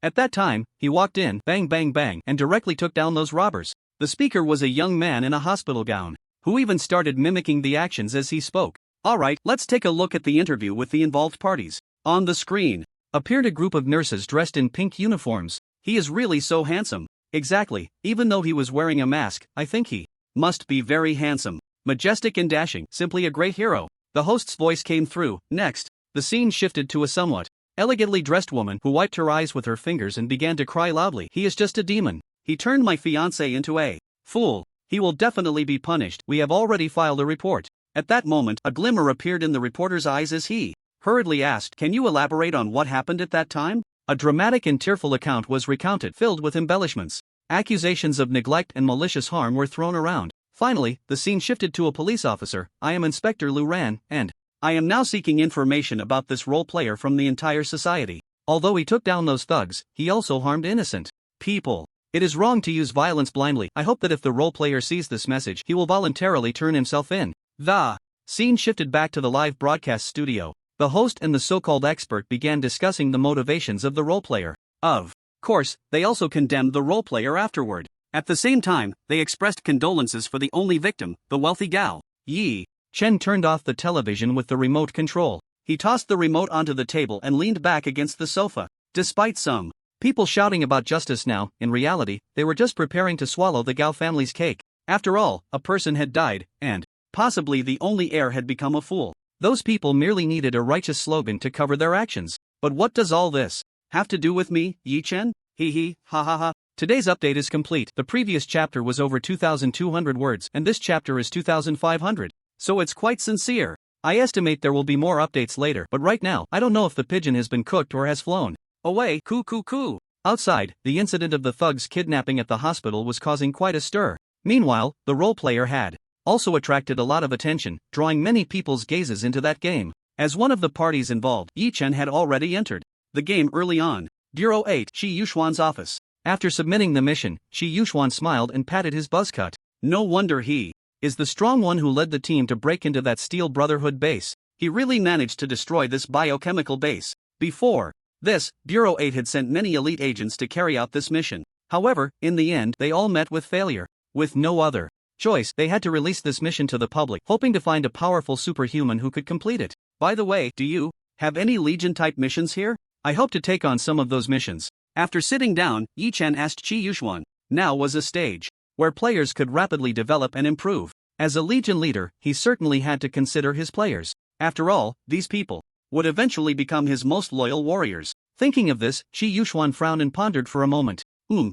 At that time, he walked in, bang bang bang, and directly took down those robbers." The speaker was a young man in a hospital gown, who even started mimicking the actions as he spoke. Alright, let's take a look at the interview with the involved parties. On the screen appeared a group of nurses dressed in pink uniforms. "He is really so handsome." Exactly, even though he was wearing a mask, I think he must be very handsome. Majestic and dashing, simply a great hero. The host's voice came through. Next, the scene shifted to a somewhat elegantly dressed woman who wiped her eyes with her fingers and began to cry loudly. "He is just a demon. He turned my fiancé into a fool. He will definitely be punished. We have already filed a report." At that moment, a glimmer appeared in the reporter's eyes as he hurriedly asked, "Can you elaborate on what happened at that time?" A dramatic and tearful account was recounted, filled with embellishments. Accusations of neglect and malicious harm were thrown around. Finally, the scene shifted to a police officer. "I am Inspector Lu Ran, and I am now seeking information about this role player from the entire society. Although he took down those thugs, he also harmed innocent people. It is wrong to use violence blindly. I hope that if the role player sees this message, he will voluntarily turn himself in." The scene shifted back to the live broadcast studio. The host and the so-called expert began discussing the motivations of the role player. Of course, they also condemned the role player afterward. At the same time, they expressed condolences for the only victim, the wealthy gal. Yi Chen turned off the television with the remote control. He tossed the remote onto the table and leaned back against the sofa. Despite some people shouting about justice now, in reality, they were just preparing to swallow the Gao family's cake. After all, a person had died, and possibly the only heir had become a fool. Those people merely needed a righteous slogan to cover their actions. But what does all this have to do with me, Yi Chen? Hee ha ha ha. Today's update is complete. The previous chapter was over 2,200 words, and this chapter is 2,500. So it's quite sincere. I estimate there will be more updates later, but right now, I don't know if the pigeon has been cooked or has flown away. Coo. Outside, the incident of the thugs kidnapping at the hospital was causing quite a stir. Meanwhile, the role player had also attracted a lot of attention, drawing many people's gazes into that game. As one of the parties involved, Yi Chen had already entered the game early on. Bureau 8, Qi Yuxuan's office. After submitting the mission, Qi Yuxuan smiled and patted his buzzcut. No wonder he is the strong one who led the team to break into that Steel Brotherhood base. He really managed to destroy this biochemical base. Before this, Bureau 8 had sent many elite agents to carry out this mission. However, in the end, they all met with failure. With no other choice, they had to release this mission to the public, hoping to find a powerful superhuman who could complete it. By the way, do you have any Legion-type missions here? I hope to take on some of those missions. After sitting down, Yi Chen asked Qi Yuxuan. Now was a stage where players could rapidly develop and improve. As a Legion leader, he certainly had to consider his players. After all, these people would eventually become his most loyal warriors. Thinking of this, Qi Yuxuan frowned and pondered for a moment.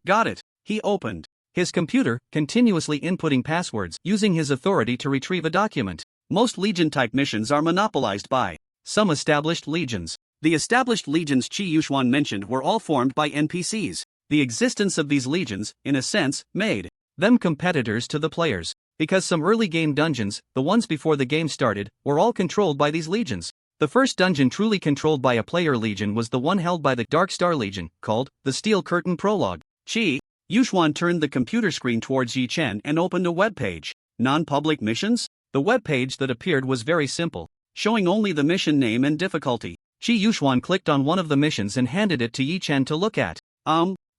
Got it. He opened his computer, continuously inputting passwords, using his authority to retrieve a document. Most Legion-type missions are monopolized by some established legions. the established legions Qi Yuxuan mentioned were all formed by NPCs. The existence of these legions, in a sense, made them competitors to the players, because some early game dungeons, the ones before the game started, were all controlled by these legions. The first dungeon truly controlled by a player legion was the one held by the Dark Star Legion, called the Steel Curtain Prologue. Qi Yuxuan turned the computer screen towards Yi Chen and opened a web page. Non-public missions? The web page that appeared was very simple, showing only the mission name and difficulty. Qi Yuxuan clicked on one of the missions and handed it to Yi Chen to look at.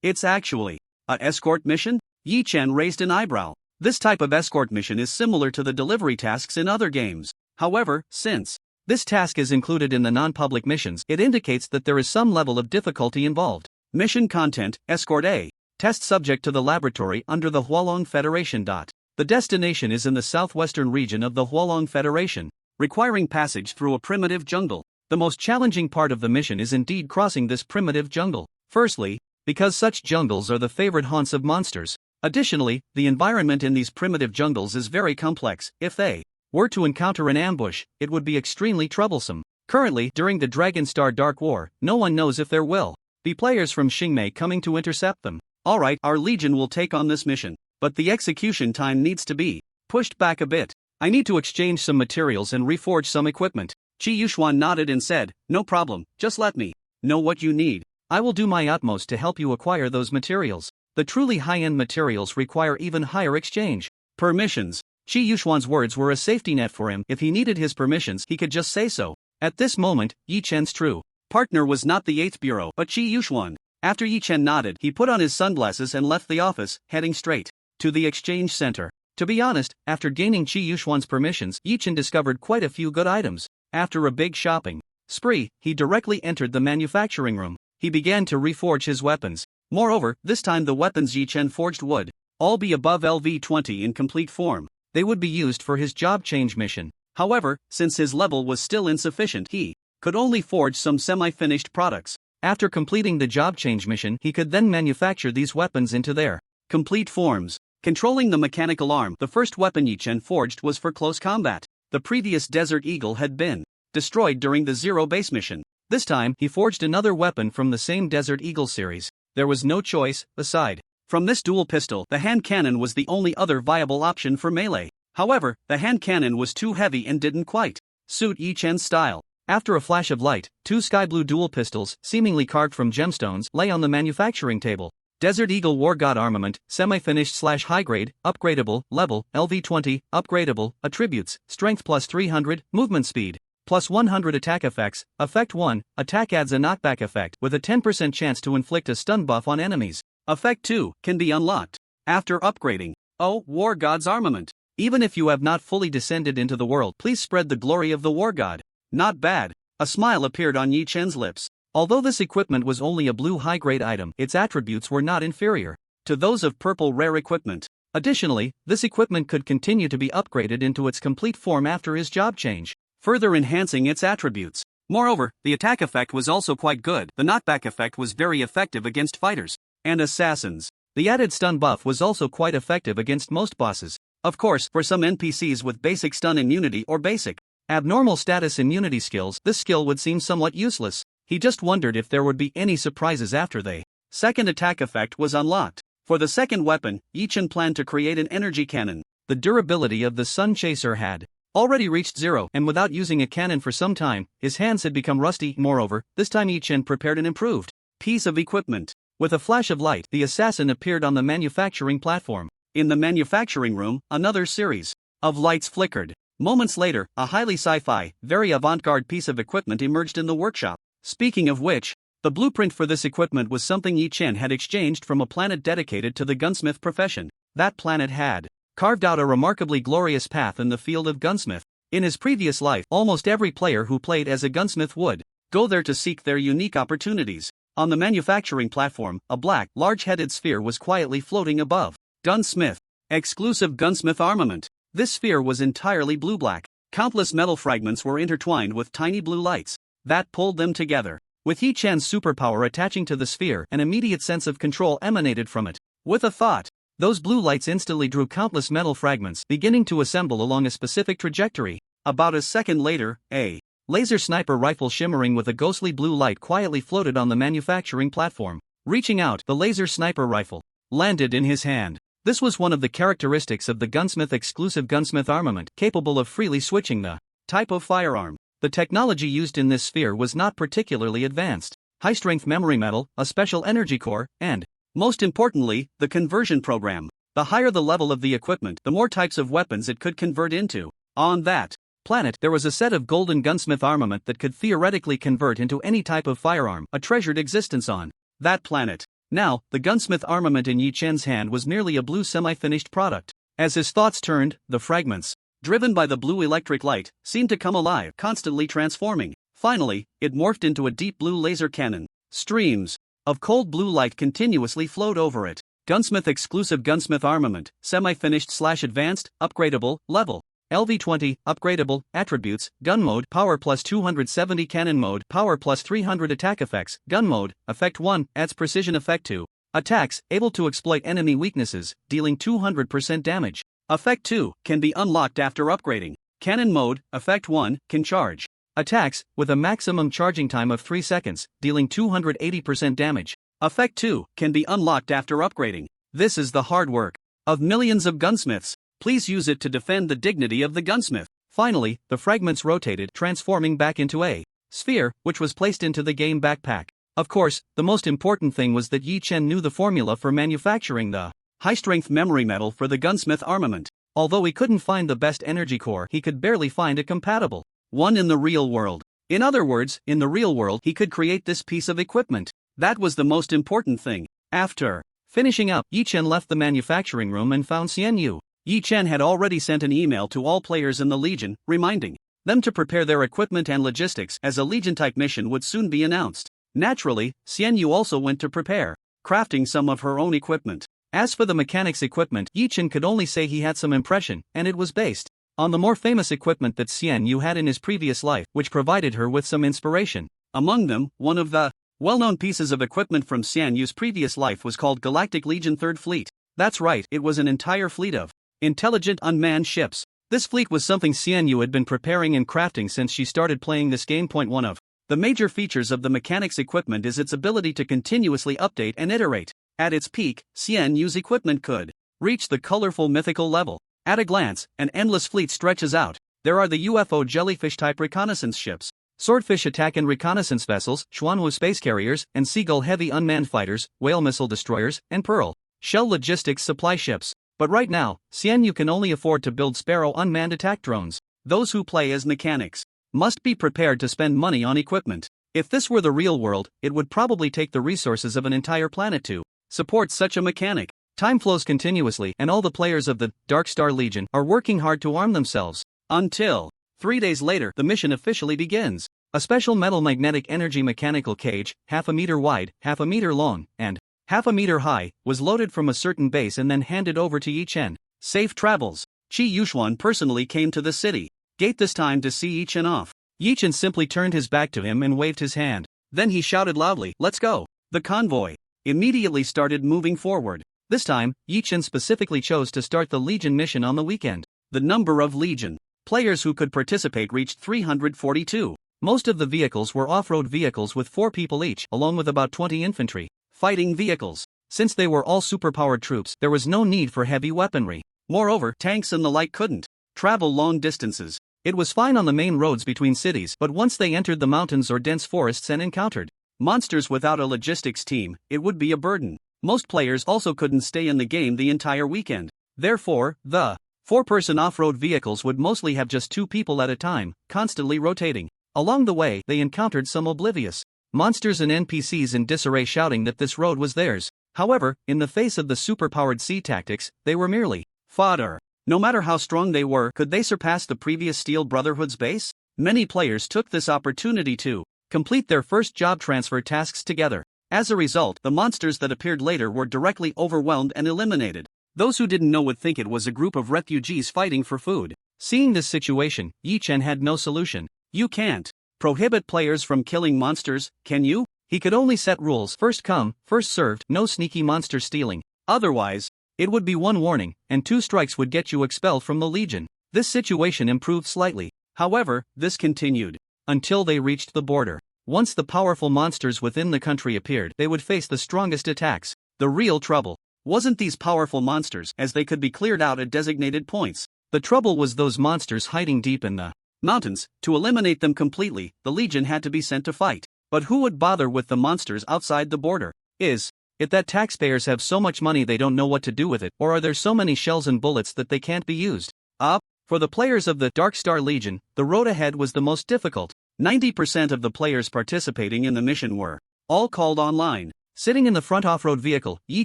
It's actually a escort mission? Yi Chen raised an eyebrow. This type of escort mission is similar to the delivery tasks in other games. However, since this task is included in the non-public missions, it indicates that there is some level of difficulty involved. Mission content: Escort A. Test subject to the laboratory under the Hualong Federation. The destination is in the southwestern region of the Hualong Federation, requiring passage through a primitive jungle. The most challenging part of the mission is indeed crossing this primitive jungle. Firstly, because such jungles are the favorite haunts of monsters. Additionally, the environment in these primitive jungles is very complex. If they were to encounter an ambush, it would be extremely troublesome. Currently, during the Dragon Star Dark War, no one knows if there will be players from Xingmei coming to intercept them. Alright, our legion will take on this mission, but the execution time needs to be pushed back a bit. I need to exchange some materials and reforge some equipment. Qi Yuxuan nodded and said, no problem, just let me know what you need. I will do my utmost to help you acquire those materials. The truly high-end materials require even higher exchange. Permissions. Qi Yuxuan's words were a safety net for him. If he needed his permissions, he could just say so. At this moment, Yi Chen's true partner was not the 8th Bureau, but Qi Yuxuan. After Yi Chen nodded, he put on his sunglasses and left the office, heading straight to the exchange center. To be honest, after gaining Qi Yuxuan's permissions, Yi Chen discovered quite a few good items. After a big shopping spree, he directly entered the manufacturing room. He began to reforge his weapons. Moreover, this time the weapons Yi Chen forged would all be above LV-20 in complete form. They would be used for his job change mission. However, since his level was still insufficient, he could only forge some semi-finished products. After completing the job change mission, he could then manufacture these weapons into their complete forms. Controlling the mechanical arm, the first weapon Yi Chen forged was for close combat. The previous Desert Eagle had been destroyed during the Zero Base mission. This time, he forged another weapon from the same Desert Eagle series. There was no choice, aside from this dual pistol. The hand cannon was the only other viable option for melee. However, the hand cannon was too heavy and didn't quite suit Yi Chen's style. After a flash of light, two sky blue dual pistols, seemingly carved from gemstones, lay on the manufacturing table. Desert Eagle War God armament, semi-finished / high grade, upgradable, level, LV-20, upgradable, attributes, strength plus 300, movement speed, plus 100 attack effects. Effect 1, attack adds a knockback effect with a 10% chance to inflict a stun buff on enemies. Effect 2 can be unlocked after upgrading. Oh, War God's armament. Even if you have not fully descended into the world, please spread the glory of the War God. Not bad. A smile appeared on Yi Chen's lips. Although this equipment was only a blue high-grade item, its attributes were not inferior to those of purple rare equipment. Additionally, this equipment could continue to be upgraded into its complete form after his job change, further enhancing its attributes. Moreover, the attack effect was also quite good. The knockback effect was very effective against fighters and assassins. The added stun buff was also quite effective against most bosses. Of course, for some NPCs with basic stun immunity or basic abnormal status immunity skills, this skill would seem somewhat useless. He just wondered if there would be any surprises after the second attack effect was unlocked. For the second weapon, Yi Chen planned to create an energy cannon. The durability of the Sun Chaser had already reached 0, and without using a cannon for some time, his hands had become rusty. Moreover, this time Yi Chen prepared an improved piece of equipment. With a flash of light, the assassin appeared on the manufacturing platform. In the manufacturing room, another series of lights flickered. Moments later, a highly sci-fi, very avant-garde piece of equipment emerged in the workshop. Speaking of which, the blueprint for this equipment was something Yi Chen had exchanged from a planet dedicated to the gunsmith profession. That planet had carved out a remarkably glorious path in the field of gunsmith. In his previous life, almost every player who played as a gunsmith would go there to seek their unique opportunities. On the manufacturing platform, a black, large-headed sphere was quietly floating above. Gunsmith. Exclusive gunsmith armament. This sphere was entirely blue-black. Countless metal fragments were intertwined with tiny blue lights that pulled them together. With Yi Chen's superpower attaching to the sphere, an immediate sense of control emanated from it. With a thought, those blue lights instantly drew countless metal fragments, beginning to assemble along a specific trajectory. About a second later, a laser sniper rifle shimmering with a ghostly blue light quietly floated on the manufacturing platform. Reaching out, the laser sniper rifle landed in his hand. This was one of the characteristics of the gunsmith exclusive gunsmith armament, capable of freely switching the type of firearm. The technology used in this sphere was not particularly advanced. High-strength memory metal, a special energy core, and, most importantly, the conversion program. The higher the level of the equipment, the more types of weapons it could convert into. On that planet, there was a set of golden gunsmith armament that could theoretically convert into any type of firearm, a treasured existence on that planet. Now, the gunsmith armament in Yi Chen's hand was merely a blue semi-finished product. As his thoughts turned, the fragments, driven by the blue electric light, seemed to come alive, constantly transforming. Finally, it morphed into a deep blue laser cannon. Streams of cold blue light continuously flowed over it. Gunsmith exclusive gunsmith armament, semi-finished/advanced, upgradable, level. LV20, upgradable, attributes, gun mode, power plus 270 cannon mode, power plus 300 attack effects, gun mode, effect 1, adds precision effect 2. Attacks, able to exploit enemy weaknesses, dealing 200% damage. Effect 2, can be unlocked after upgrading. Cannon mode, effect 1, can charge. Attacks, with a maximum charging time of 3 seconds, dealing 280% damage. Effect 2, can be unlocked after upgrading. This is the hard work of millions of gunsmiths. Please use it to defend the dignity of the gunsmith. Finally, the fragments rotated, transforming back into a sphere, which was placed into the game backpack. Of course, the most important thing was that Yi Chen knew the formula for manufacturing the high-strength memory metal for the gunsmith armament. Although he couldn't find the best energy core, he could barely find a compatible one in the real world. In other words, in the real world, he could create this piece of equipment. That was the most important thing. After finishing up, Yi Chen left the manufacturing room and found Xian Yu. Yi Chen had already sent an email to all players in the Legion, reminding them to prepare their equipment and logistics, as a Legion-type mission would soon be announced. Naturally, Xian Yu also went to prepare crafting some of her own equipment. As for the mechanics equipment, Yi Chen could only say he had some impression, and it was based on the more famous equipment that Xian Yu had in his previous life, which provided her with some inspiration. Among them, one of the well-known pieces of equipment from Xian Yu's previous life was called Galactic Legion Third Fleet. That's right, it was an entire fleet of intelligent unmanned ships. This fleet was something Xian Yu had been preparing and crafting since she started playing this game. One of the major features of the mechanics equipment is its ability to continuously update and iterate. At its peak, Xian Yu's equipment could reach the colorful mythical level. At a glance, an endless fleet stretches out. There are the UFO jellyfish-type reconnaissance ships, swordfish attack and reconnaissance vessels, Xuanwu space carriers, and seagull heavy unmanned fighters, whale missile destroyers, and pearl shell logistics supply ships. But right now, Xian Yu can only afford to build Sparrow unmanned attack drones. Those who play as mechanics must be prepared to spend money on equipment. If this were the real world, it would probably take the resources of an entire planet to support such a mechanic. Time flows continuously, and all the players of the Dark Star Legion are working hard to arm themselves. Until 3 days later, the mission officially begins. A special metal magnetic energy mechanical cage, 1/2 meter wide, 1/2 meter long, and 1/2 meter high, was loaded from a certain base and then handed over to Yi Chen. Safe travels. Qi Yuxuan personally came to the city gate this time to see Yi Chen off. Yi Chen simply turned his back to him and waved his hand. Then he shouted loudly, "Let's go!" The convoy immediately started moving forward. This time, Yi Chen specifically chose to start the Legion mission on the weekend. The number of Legion players who could participate reached 342. Most of the vehicles were off-road vehicles with 4 people each, along with about 20 infantry fighting vehicles. Since they were all superpowered troops, there was no need for heavy weaponry. Moreover, tanks and the like couldn't travel long distances. It was fine on the main roads between cities, but once they entered the mountains or dense forests and encountered monsters without a logistics team, it would be a burden. Most players also couldn't stay in the game the entire weekend. Therefore, the 4-person off-road vehicles would mostly have just 2 people at a time, constantly rotating. Along the way, they encountered some oblivious monsters and NPCs in disarray shouting that this road was theirs. However, in the face of the superpowered sea tactics, they were merely fodder. No matter how strong they were, could they surpass the previous Steel Brotherhood's base? Many players took this opportunity to complete their first job transfer tasks together. As a result, the monsters that appeared later were directly overwhelmed and eliminated. Those who didn't know would think it was a group of refugees fighting for food. Seeing this situation, Yi Chen had no solution. You can't prohibit players from killing monsters, can you? He could only set rules: first come, first served, no sneaky monster stealing. Otherwise, it would be 1 warning, and 2 strikes would get you expelled from the Legion. This situation improved slightly. However, this continued until they reached the border. Once the powerful monsters within the country appeared, they would face the strongest attacks. The real trouble wasn't these powerful monsters, as they could be cleared out at designated points. The trouble was those monsters hiding deep in the mountains. To eliminate them completely, the Legion had to be sent to fight. But who would bother with the monsters outside the border? Is it that taxpayers have so much money they don't know what to do with it, or are there so many shells and bullets that they can't be used? For the players of the Dark Star Legion, the road ahead was the most difficult. 90% of the players participating in the mission were all called online. Sitting in the front off-road vehicle, Yi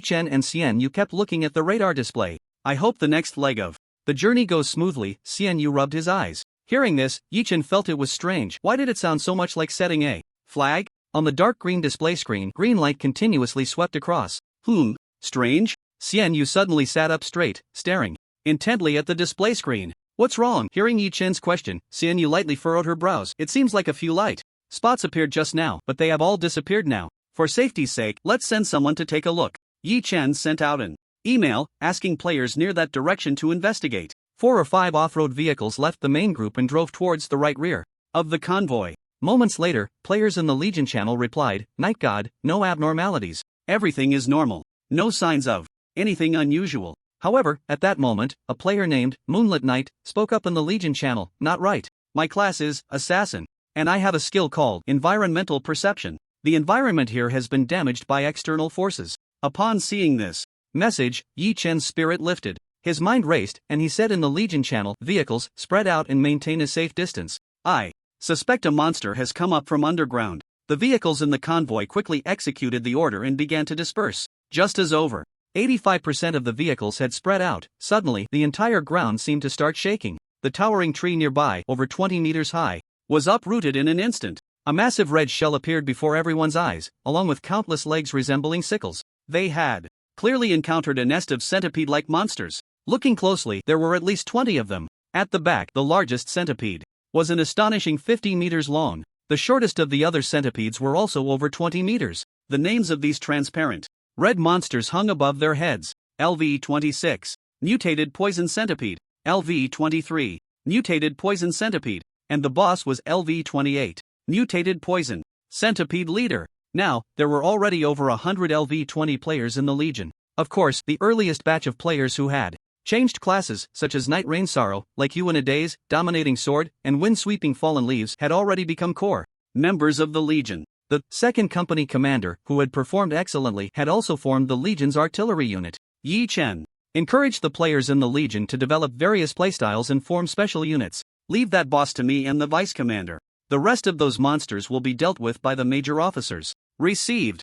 Chen and Xian Yu kept looking at the radar display. I hope the next leg of the journey goes smoothly. Xian Yu rubbed his eyes. Hearing this, Yi Chen felt it was strange. Why did it sound so much like setting a flag? On the dark green display screen, green light continuously swept across. Strange? Xian Yu suddenly sat up straight, staring intently at the display screen. What's wrong? Hearing Yi Chen's question, Xian Yu lightly furrowed her brows. It seems like a few light spots appeared just now, but they have all disappeared now. For safety's sake, let's send someone to take a look. Yi Chen sent out an email asking players near that direction to investigate. 4 or 5 off-road vehicles left the main group and drove towards the right rear of the convoy. Moments later, players in the Legion channel replied, Night God, no abnormalities. Everything is normal. No signs of anything unusual. However, at that moment, a player named Moonlit Knight spoke up in the Legion channel. Not right. My class is Assassin, and I have a skill called Environmental Perception. The environment here has been damaged by external forces. Upon seeing this message, Yi Chen's spirit lifted. His mind raced, and he said in the Legion channel, vehicles, spread out and maintain a safe distance. I suspect a monster has come up from underground. The vehicles in the convoy quickly executed the order and began to disperse. Just as over 85% of the vehicles had spread out, suddenly, the entire ground seemed to start shaking. The towering tree nearby, over 20 meters high, was uprooted in an instant. A massive red shell appeared before everyone's eyes, along with countless legs resembling sickles. They had clearly encountered a nest of centipede-like monsters. Looking closely, there were at least 20 of them. At the back, the largest centipede was an astonishing 50 meters long. The shortest of the other centipedes were also over 20 meters. The names of these transparent red monsters hung above their heads. LV-26, Mutated Poison Centipede. LV-23, Mutated Poison Centipede. And the boss was LV-28, Mutated Poison Centipede Leader. Now, there were already over 100 LV-20 players in the Legion. Of course, the earliest batch of players who had changed classes, such as Night Rain Sorrow, like You in a Daze, Dominating Sword, and Wind Sweeping Fallen Leaves, had already become core members of the Legion. The second company commander, who had performed excellently, had also formed the Legion's artillery unit. Yi Chen encouraged the players in the Legion to develop various playstyles and form special units. Leave that boss to me and the vice commander. The rest of those monsters will be dealt with by the major officers. Received.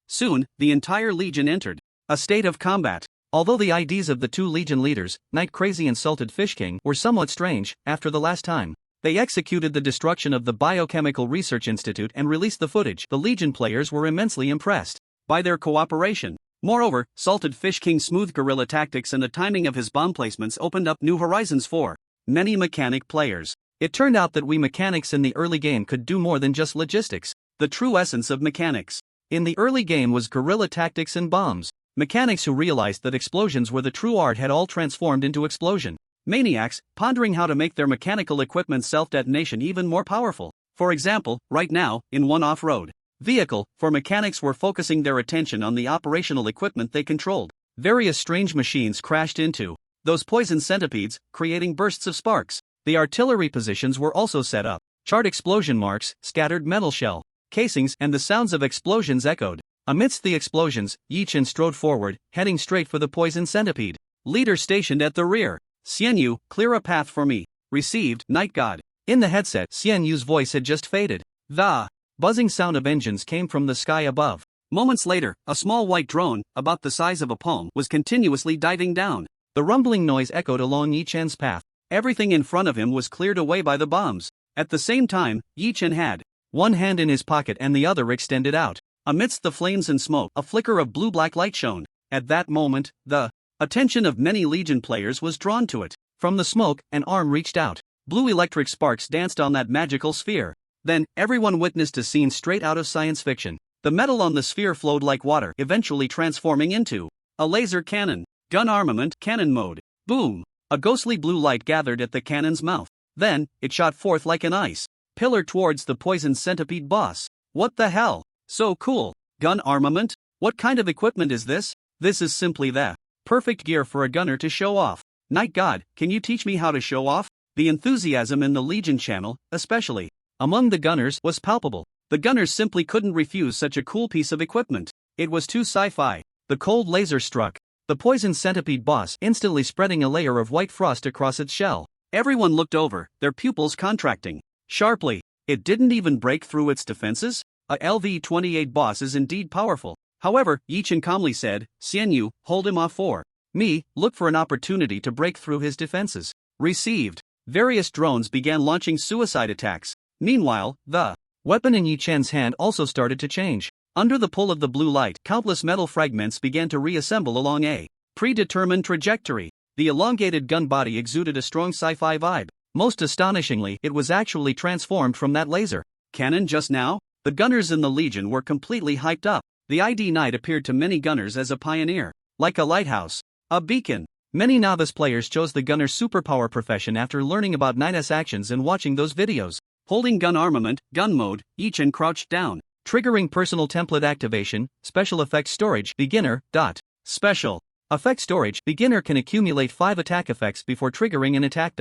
Soon, the entire Legion entered a state of combat. Although the IDs of the 2 Legion leaders, Night Crazy and Salted Fish King, were somewhat strange, after the last time they executed the destruction of the Biochemical Research Institute and released the footage, the Legion players were immensely impressed by their cooperation. Moreover, Salted Fish King's smooth guerrilla tactics and the timing of his bomb placements opened up new horizons for many mechanic players. It turned out that we mechanics in the early game could do more than just logistics. The true essence of mechanics in the early game was guerrilla tactics and bombs. Mechanics who realized that explosions were the true art had all transformed into explosion maniacs, pondering how to make their mechanical equipment self-detonation even more powerful. For example, right now, in one off-road vehicle, for mechanics were focusing their attention on the operational equipment they controlled. Various strange machines crashed into those poison centipedes, creating bursts of sparks. The artillery positions were also set up. Chart explosion marks, scattered metal shell casings, and the sounds of explosions echoed. Amidst the explosions, Yi Chen strode forward, heading straight for the poison centipede. Leader stationed at the rear. Xian Yu, clear a path for me. Received, Night God. In the headset, Xian Yu's voice had just faded. The buzzing sound of engines came from the sky above. Moments later, a small white drone, about the size of a palm, was continuously diving down. The rumbling noise echoed along Yi Chen's path. Everything in front of him was cleared away by the bombs. At the same time, Yi Chen had one hand in his pocket and the other extended out. Amidst the flames and smoke, a flicker of blue-black light shone. At that moment, the attention of many Legion players was drawn to it. From the smoke, an arm reached out. Blue electric sparks danced on that magical sphere. Then, everyone witnessed a scene straight out of science fiction. The metal on the sphere flowed like water, eventually transforming into a laser cannon. Gun armament, cannon mode. Boom! A ghostly blue light gathered at the cannon's mouth. Then, it shot forth like an ice pillar towards the poison centipede boss. What the hell? So cool. Gun armament? What kind of equipment is this? This is simply the perfect gear for a gunner to show off. Night God, can you teach me how to show off? The enthusiasm in the Legion channel, especially among the gunners, was palpable. The gunners simply couldn't refuse such a cool piece of equipment. It was too sci-fi. The cold laser struck the poison centipede boss, instantly spreading a layer of white frost across its shell. Everyone looked over, their pupils contracting sharply. It didn't even break through its defenses? A LV-28 boss is indeed powerful. However, Yi-chan calmly said, Xianyu, hold him off for me, look for an opportunity to break through his defenses. Received. Various drones began launching suicide attacks. Meanwhile, the weapon in Yi-chan's hand also started to change. Under the pull of the blue light, countless metal fragments began to reassemble along a predetermined trajectory. The elongated gun body exuded a strong sci-fi vibe. Most astonishingly, it was actually transformed from that laser cannon just now. The gunners in the Legion were completely hyped up. The ID Knight appeared to many gunners as a pioneer, like a lighthouse, a beacon. Many novice players chose the gunner superpower profession after learning about Knight's actions and watching those videos. Holding gun armament, gun mode, Yi-chan crouched down. Triggering personal template activation, special effect storage, beginner, Special effect storage, beginner can accumulate 5 attack effects before triggering an attack.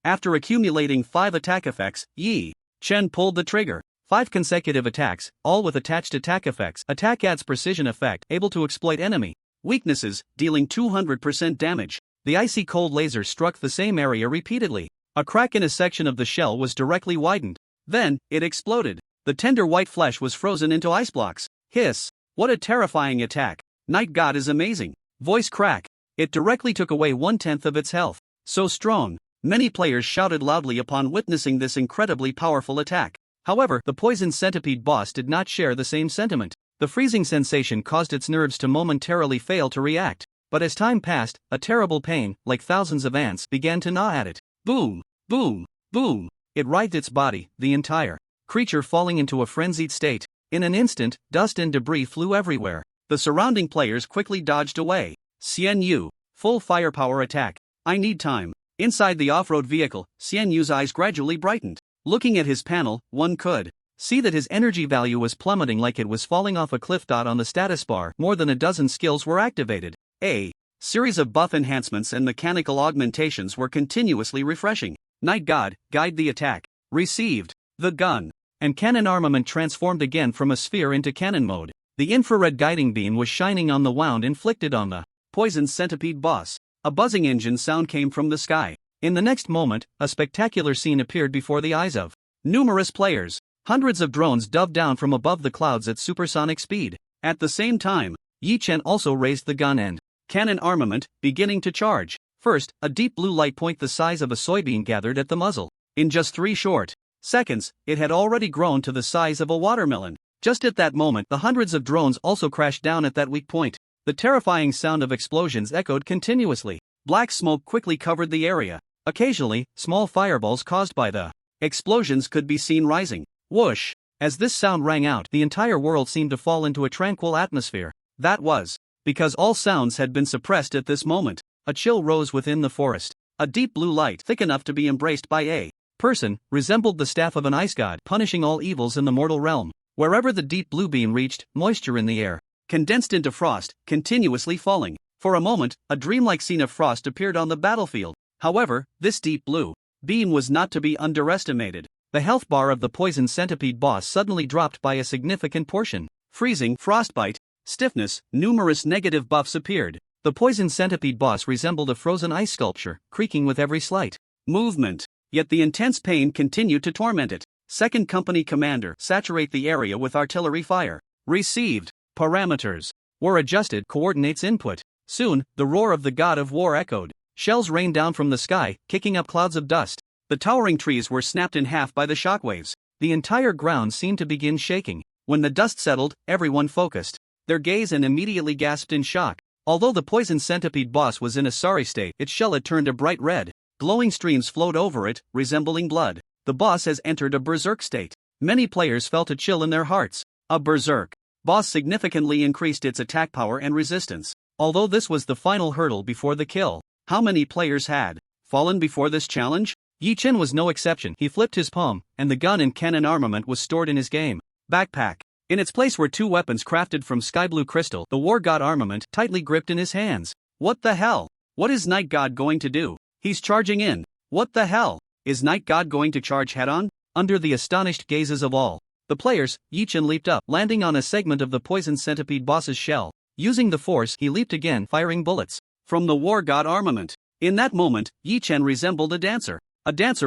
After accumulating 5 attack effects, Yi-chan pulled the trigger. 5 consecutive attacks, all with attached attack effects. Attack adds precision effect, able to exploit enemy weaknesses, dealing 200% damage. The icy cold laser struck the same area repeatedly. A crack in a section of the shell was directly widened. Then, it exploded. The tender white flesh was frozen into ice blocks. Hiss! What a terrifying attack. Night God is amazing. Voice crack. It directly took away 1/10 of its health. So strong. Many players shouted loudly upon witnessing this incredibly powerful attack. However, the poison centipede boss did not share the same sentiment. The freezing sensation caused its nerves to momentarily fail to react. But as time passed, a terrible pain, like thousands of ants, began to gnaw at it. Boom! Boom! Boom! It writhed its body, the entire creature falling into a frenzied state. In an instant, dust and debris flew everywhere. The surrounding players quickly dodged away. Xianyu, full firepower attack. I need time. Inside the off-road vehicle, Xianyu's eyes gradually brightened. Looking at his panel, one could see that his energy value was plummeting like it was falling off a cliff. On the status bar, more than a dozen skills were activated. A series of buff enhancements and mechanical augmentations were continuously refreshing. Night God, guide the attack. Received. The gun and cannon armament transformed again from a sphere into cannon mode. The infrared guiding beam was shining on the wound inflicted on the poison centipede boss. A buzzing engine sound came from the sky. In the next moment, a spectacular scene appeared before the eyes of numerous players. Hundreds of drones dove down from above the clouds at supersonic speed. At the same time, Yi-chan also raised the gun and cannon armament, beginning to charge. First, a deep blue light point the size of a soybean gathered at the muzzle. In just 3 short seconds, it had already grown to the size of a watermelon. Just at that moment, the hundreds of drones also crashed down at that weak point. The terrifying sound of explosions echoed continuously. Black smoke quickly covered the area. Occasionally, small fireballs caused by the explosions could be seen rising. Whoosh! As this sound rang out, the entire world seemed to fall into a tranquil atmosphere. That was because all sounds had been suppressed at this moment. A chill rose within the forest. A deep blue light, thick enough to be embraced by a person, resembled the staff of an ice god, punishing all evils in the mortal realm. Wherever the deep blue beam reached, moisture in the air condensed into frost, continuously falling. For a moment, a dreamlike scene of frost appeared on the battlefield. However, this deep blue beam was not to be underestimated. The health bar of the poison centipede boss suddenly dropped by a significant portion. Freezing, frostbite, stiffness, numerous negative buffs appeared. The poison centipede boss resembled a frozen ice sculpture, creaking with every slight movement. Yet the intense pain continued to torment it. Second Company Commander, saturate the area with artillery fire. Received. Parameters were adjusted. Coordinates input. Soon, the roar of the god of war echoed. Shells rained down from the sky, kicking up clouds of dust. The towering trees were snapped in half by the shockwaves. The entire ground seemed to begin shaking. When the dust settled, everyone focused their gaze and immediately gasped in shock. Although the poison centipede boss was in a sorry state, its shell had turned a bright red. Glowing streams flowed over it, resembling blood. The boss has entered a berserk state. Many players felt a chill in their hearts. A berserk boss significantly increased its attack power and resistance. Although this was the final hurdle before the kill, how many players had fallen before this challenge? Yi Chen was no exception. He flipped his palm, and the gun and cannon armament was stored in his game backpack. In its place were 2 weapons crafted from sky blue crystal, the war god armament tightly gripped in his hands. What the hell? What is Night God going to do? He's charging in. What the hell? Is Night God going to charge head-on? Under the astonished gazes of all the players, Yi Chen leaped up, landing on a segment of the poison centipede boss's shell. Using the force, he leaped again, firing bullets from the war god armament. In that moment, Yi Chen resembled a dancer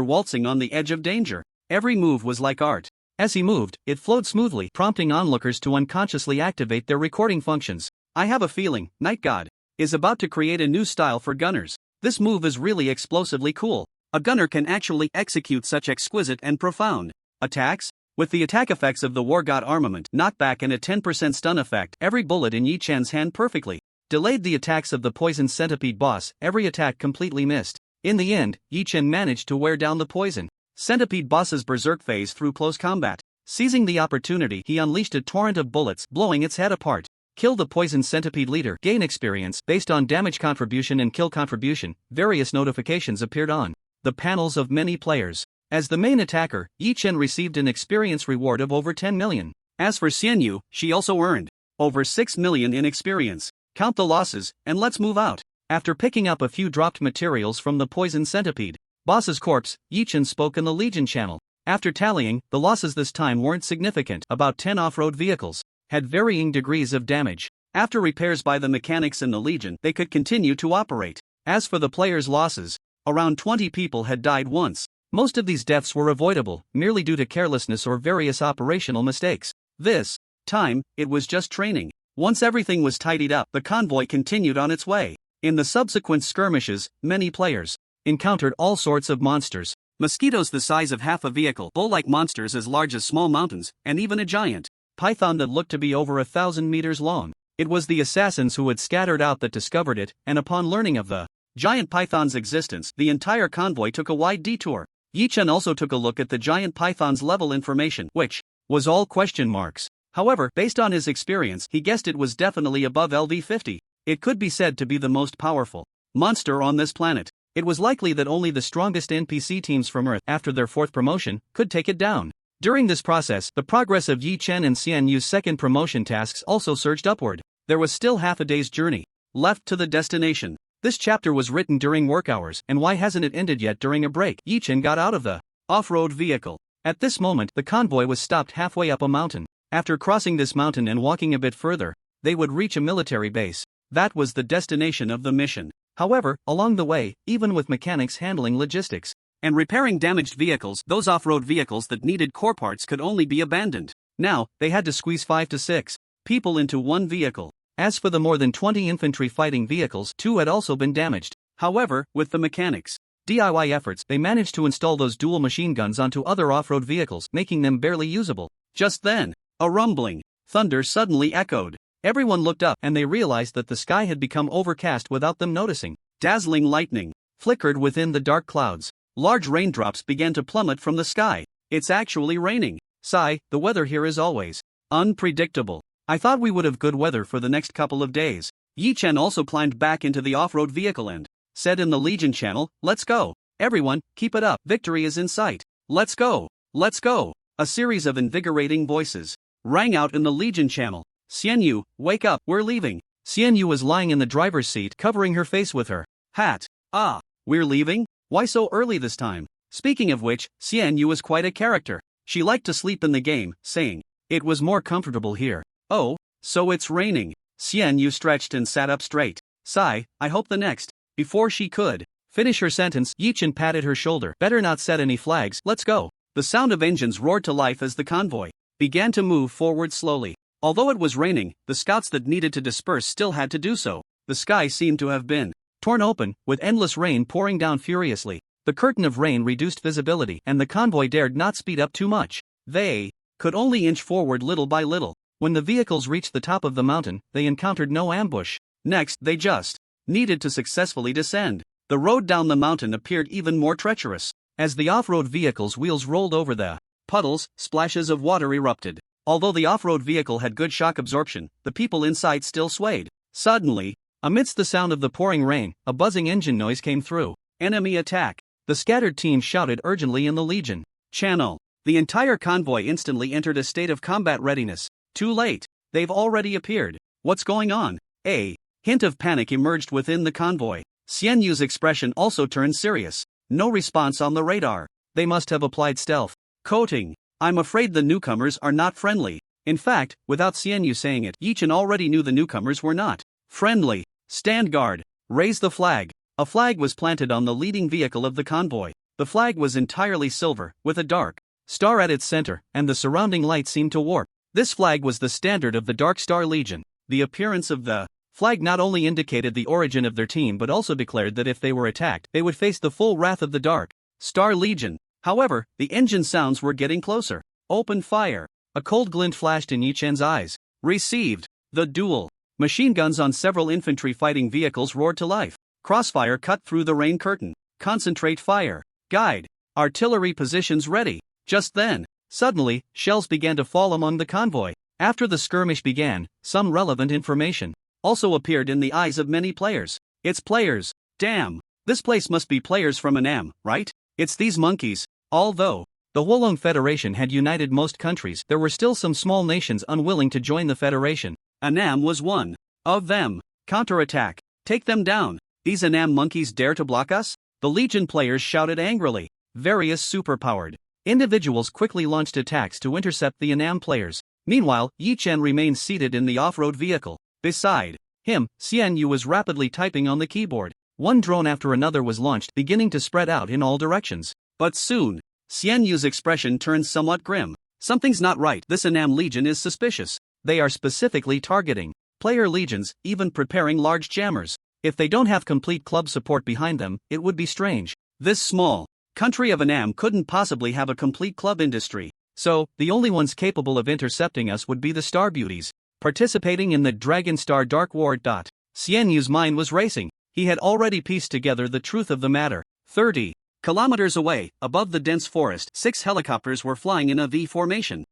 waltzing on the edge of danger. Every move was like art. As he moved, it flowed smoothly, prompting onlookers to unconsciously activate their recording functions. I have a feeling Night God is about to create a new style for gunners. This move is really explosively cool. A gunner can actually execute such exquisite and profound attacks. With the attack effects of the War God armament, knockback and a 10% stun effect, every bullet in Yi Chen's hand perfectly delayed the attacks of the poison centipede boss. Every attack completely missed. In the end, Yi Chen managed to wear down the poison centipede boss's berserk phase through close combat. Seizing the opportunity, he unleashed a torrent of bullets, blowing its head apart. Kill the poison centipede leader. Gain experience based on damage contribution and kill contribution. Various notifications appeared on the panels of many players. As the main attacker, Yi Chen received an experience reward of over 10 million. As for Xian Yu, she also earned over 6 million in experience. Count the losses, and let's move out. After picking up a few dropped materials from the poison centipede boss's corpse, Yi Chen spoke in the Legion channel. After tallying, the losses this time weren't significant. About 10 off-road vehicles had varying degrees of damage. After repairs by the mechanics in the Legion, they could continue to operate. As for the players' losses, around 20 people had died once. Most of these deaths were avoidable, merely due to carelessness or various operational mistakes. This time, it was just training. Once everything was tidied up, the convoy continued on its way. In the subsequent skirmishes, many players encountered all sorts of monsters. Mosquitoes the size of half a vehicle, bull-like monsters as large as small mountains, and even a giant python that looked to be over 1,000 meters long. It was the assassins who had scattered out that discovered it, and upon learning of the giant python's existence, the entire convoy took a wide detour. Yi Chen also took a look at the giant python's level information, which was all question marks. However, based on his experience, he guessed it was definitely above LV50. It could be said to be the most powerful monster on this planet. It was likely that only the strongest NPC teams from Earth, after their 4th promotion, could take it down. During this process, the progress of Yi Chen and Xian Yu's 2nd promotion tasks also surged upward. There was still half a day's journey left to the destination. This chapter was written during work hours, and why hasn't it ended yet? During a break, Yi Chen got out of the off-road vehicle. At this moment, the convoy was stopped halfway up a mountain. After crossing this mountain and walking a bit further, they would reach a military base. That was the destination of the mission. However, along the way, even with mechanics handling logistics and repairing damaged vehicles, those off-road vehicles that needed core parts could only be abandoned. Now, they had to squeeze 5 to 6 people into one vehicle. As for the more than 20 infantry fighting vehicles, 2 had also been damaged. However, with the mechanics' DIY efforts, they managed to install those dual machine guns onto other off-road vehicles, making them barely usable. Just then, a rumbling thunder suddenly echoed. Everyone looked up, and they realized that the sky had become overcast without them noticing. Dazzling lightning flickered within the dark clouds. Large raindrops began to plummet from the sky. It's actually raining. Sigh, the weather here is always unpredictable. I thought we would have good weather for the next couple of days. Yi Chen also climbed back into the off-road vehicle and said in the Legion channel, "Let's go. Everyone, keep it up. Victory is in sight. Let's go. Let's go." A series of invigorating voices rang out in the Legion channel. "Xian Yu, wake up, we're leaving." Xian Yu was lying in the driver's seat, covering her face with her hat. "Ah, we're leaving? Why so early this time?" Speaking of which, Xian Yu was quite a character. She liked to sleep in the game, saying, "It was more comfortable here." "Oh, so it's raining." Xian Yu stretched and sat up straight. "Sigh, I hope the next." Before she could finish her sentence, Yi Chen patted her shoulder. "Better not set any flags, let's go." The sound of engines roared to life as the convoy began to move forward slowly. Although it was raining, the scouts that needed to disperse still had to do so. The sky seemed to have been torn open, with endless rain pouring down furiously. The curtain of rain reduced visibility, and the convoy dared not speed up too much. They could only inch forward little by little. When the vehicles reached the top of the mountain, they encountered no ambush. Next, they just needed to successfully descend. The road down the mountain appeared even more treacherous. As the off-road vehicle's wheels rolled over the puddles, splashes of water erupted. Although the off-road vehicle had good shock absorption, the people inside still swayed. Suddenly, amidst the sound of the pouring rain, a buzzing engine noise came through. Enemy attack. The scattered team shouted urgently in the Legion channel. The entire convoy instantly entered a state of combat readiness. Too late. They've already appeared. What's going on? A hint of panic emerged within the convoy. Xian Yu's expression also turned serious. No response on the radar. They must have applied stealth coating. I'm afraid the newcomers are not friendly. In fact, without Xian Yu saying it, Yichen already knew the newcomers were not friendly. Stand guard. Raise the flag. A flag was planted on the leading vehicle of the convoy. The flag was entirely silver, with a dark star at its center, and the surrounding light seemed to warp. This flag was the standard of the Dark Star Legion. The appearance of the flag not only indicated the origin of their team but also declared that if they were attacked, they would face the full wrath of the Dark Star Legion. However, the engine sounds were getting closer. Open fire. A cold glint flashed in Yichen's eyes. Received. The duel. Machine guns on several infantry fighting vehicles roared to life. Crossfire cut through the rain curtain. Concentrate fire. Guide. Artillery positions ready. Just then, suddenly, shells began to fall among the convoy. After the skirmish began, some relevant information also appeared in the eyes of many players. It's players. Damn. This place must be players from Annam, right? It's these monkeys. Although the Wolong Federation had united most countries, there were still some small nations unwilling to join the Federation. Annam was one of them. Counterattack. Take them down. These Annam monkeys dare to block us? The Legion players shouted angrily. Various superpowered individuals quickly launched attacks to intercept the Annam players. Meanwhile, Yichen remained seated in the off-road vehicle. Beside him, Xian Yu was rapidly typing on the keyboard. One drone after another was launched, beginning to spread out in all directions. But soon, Xian Yu's expression turned somewhat grim. Something's not right. This Annam Legion is suspicious. They are specifically targeting player legions, even preparing large jammers. If they don't have complete club support behind them, it would be strange. This small country of Annam couldn't possibly have a complete club industry. So, the only ones capable of intercepting us would be the Star Beauties, participating in the Dragon Star Dark War. Xian Yu's mind was racing. He had already pieced together the truth of the matter. 30 kilometers away, above the dense forest, 6 helicopters were flying in a V formation.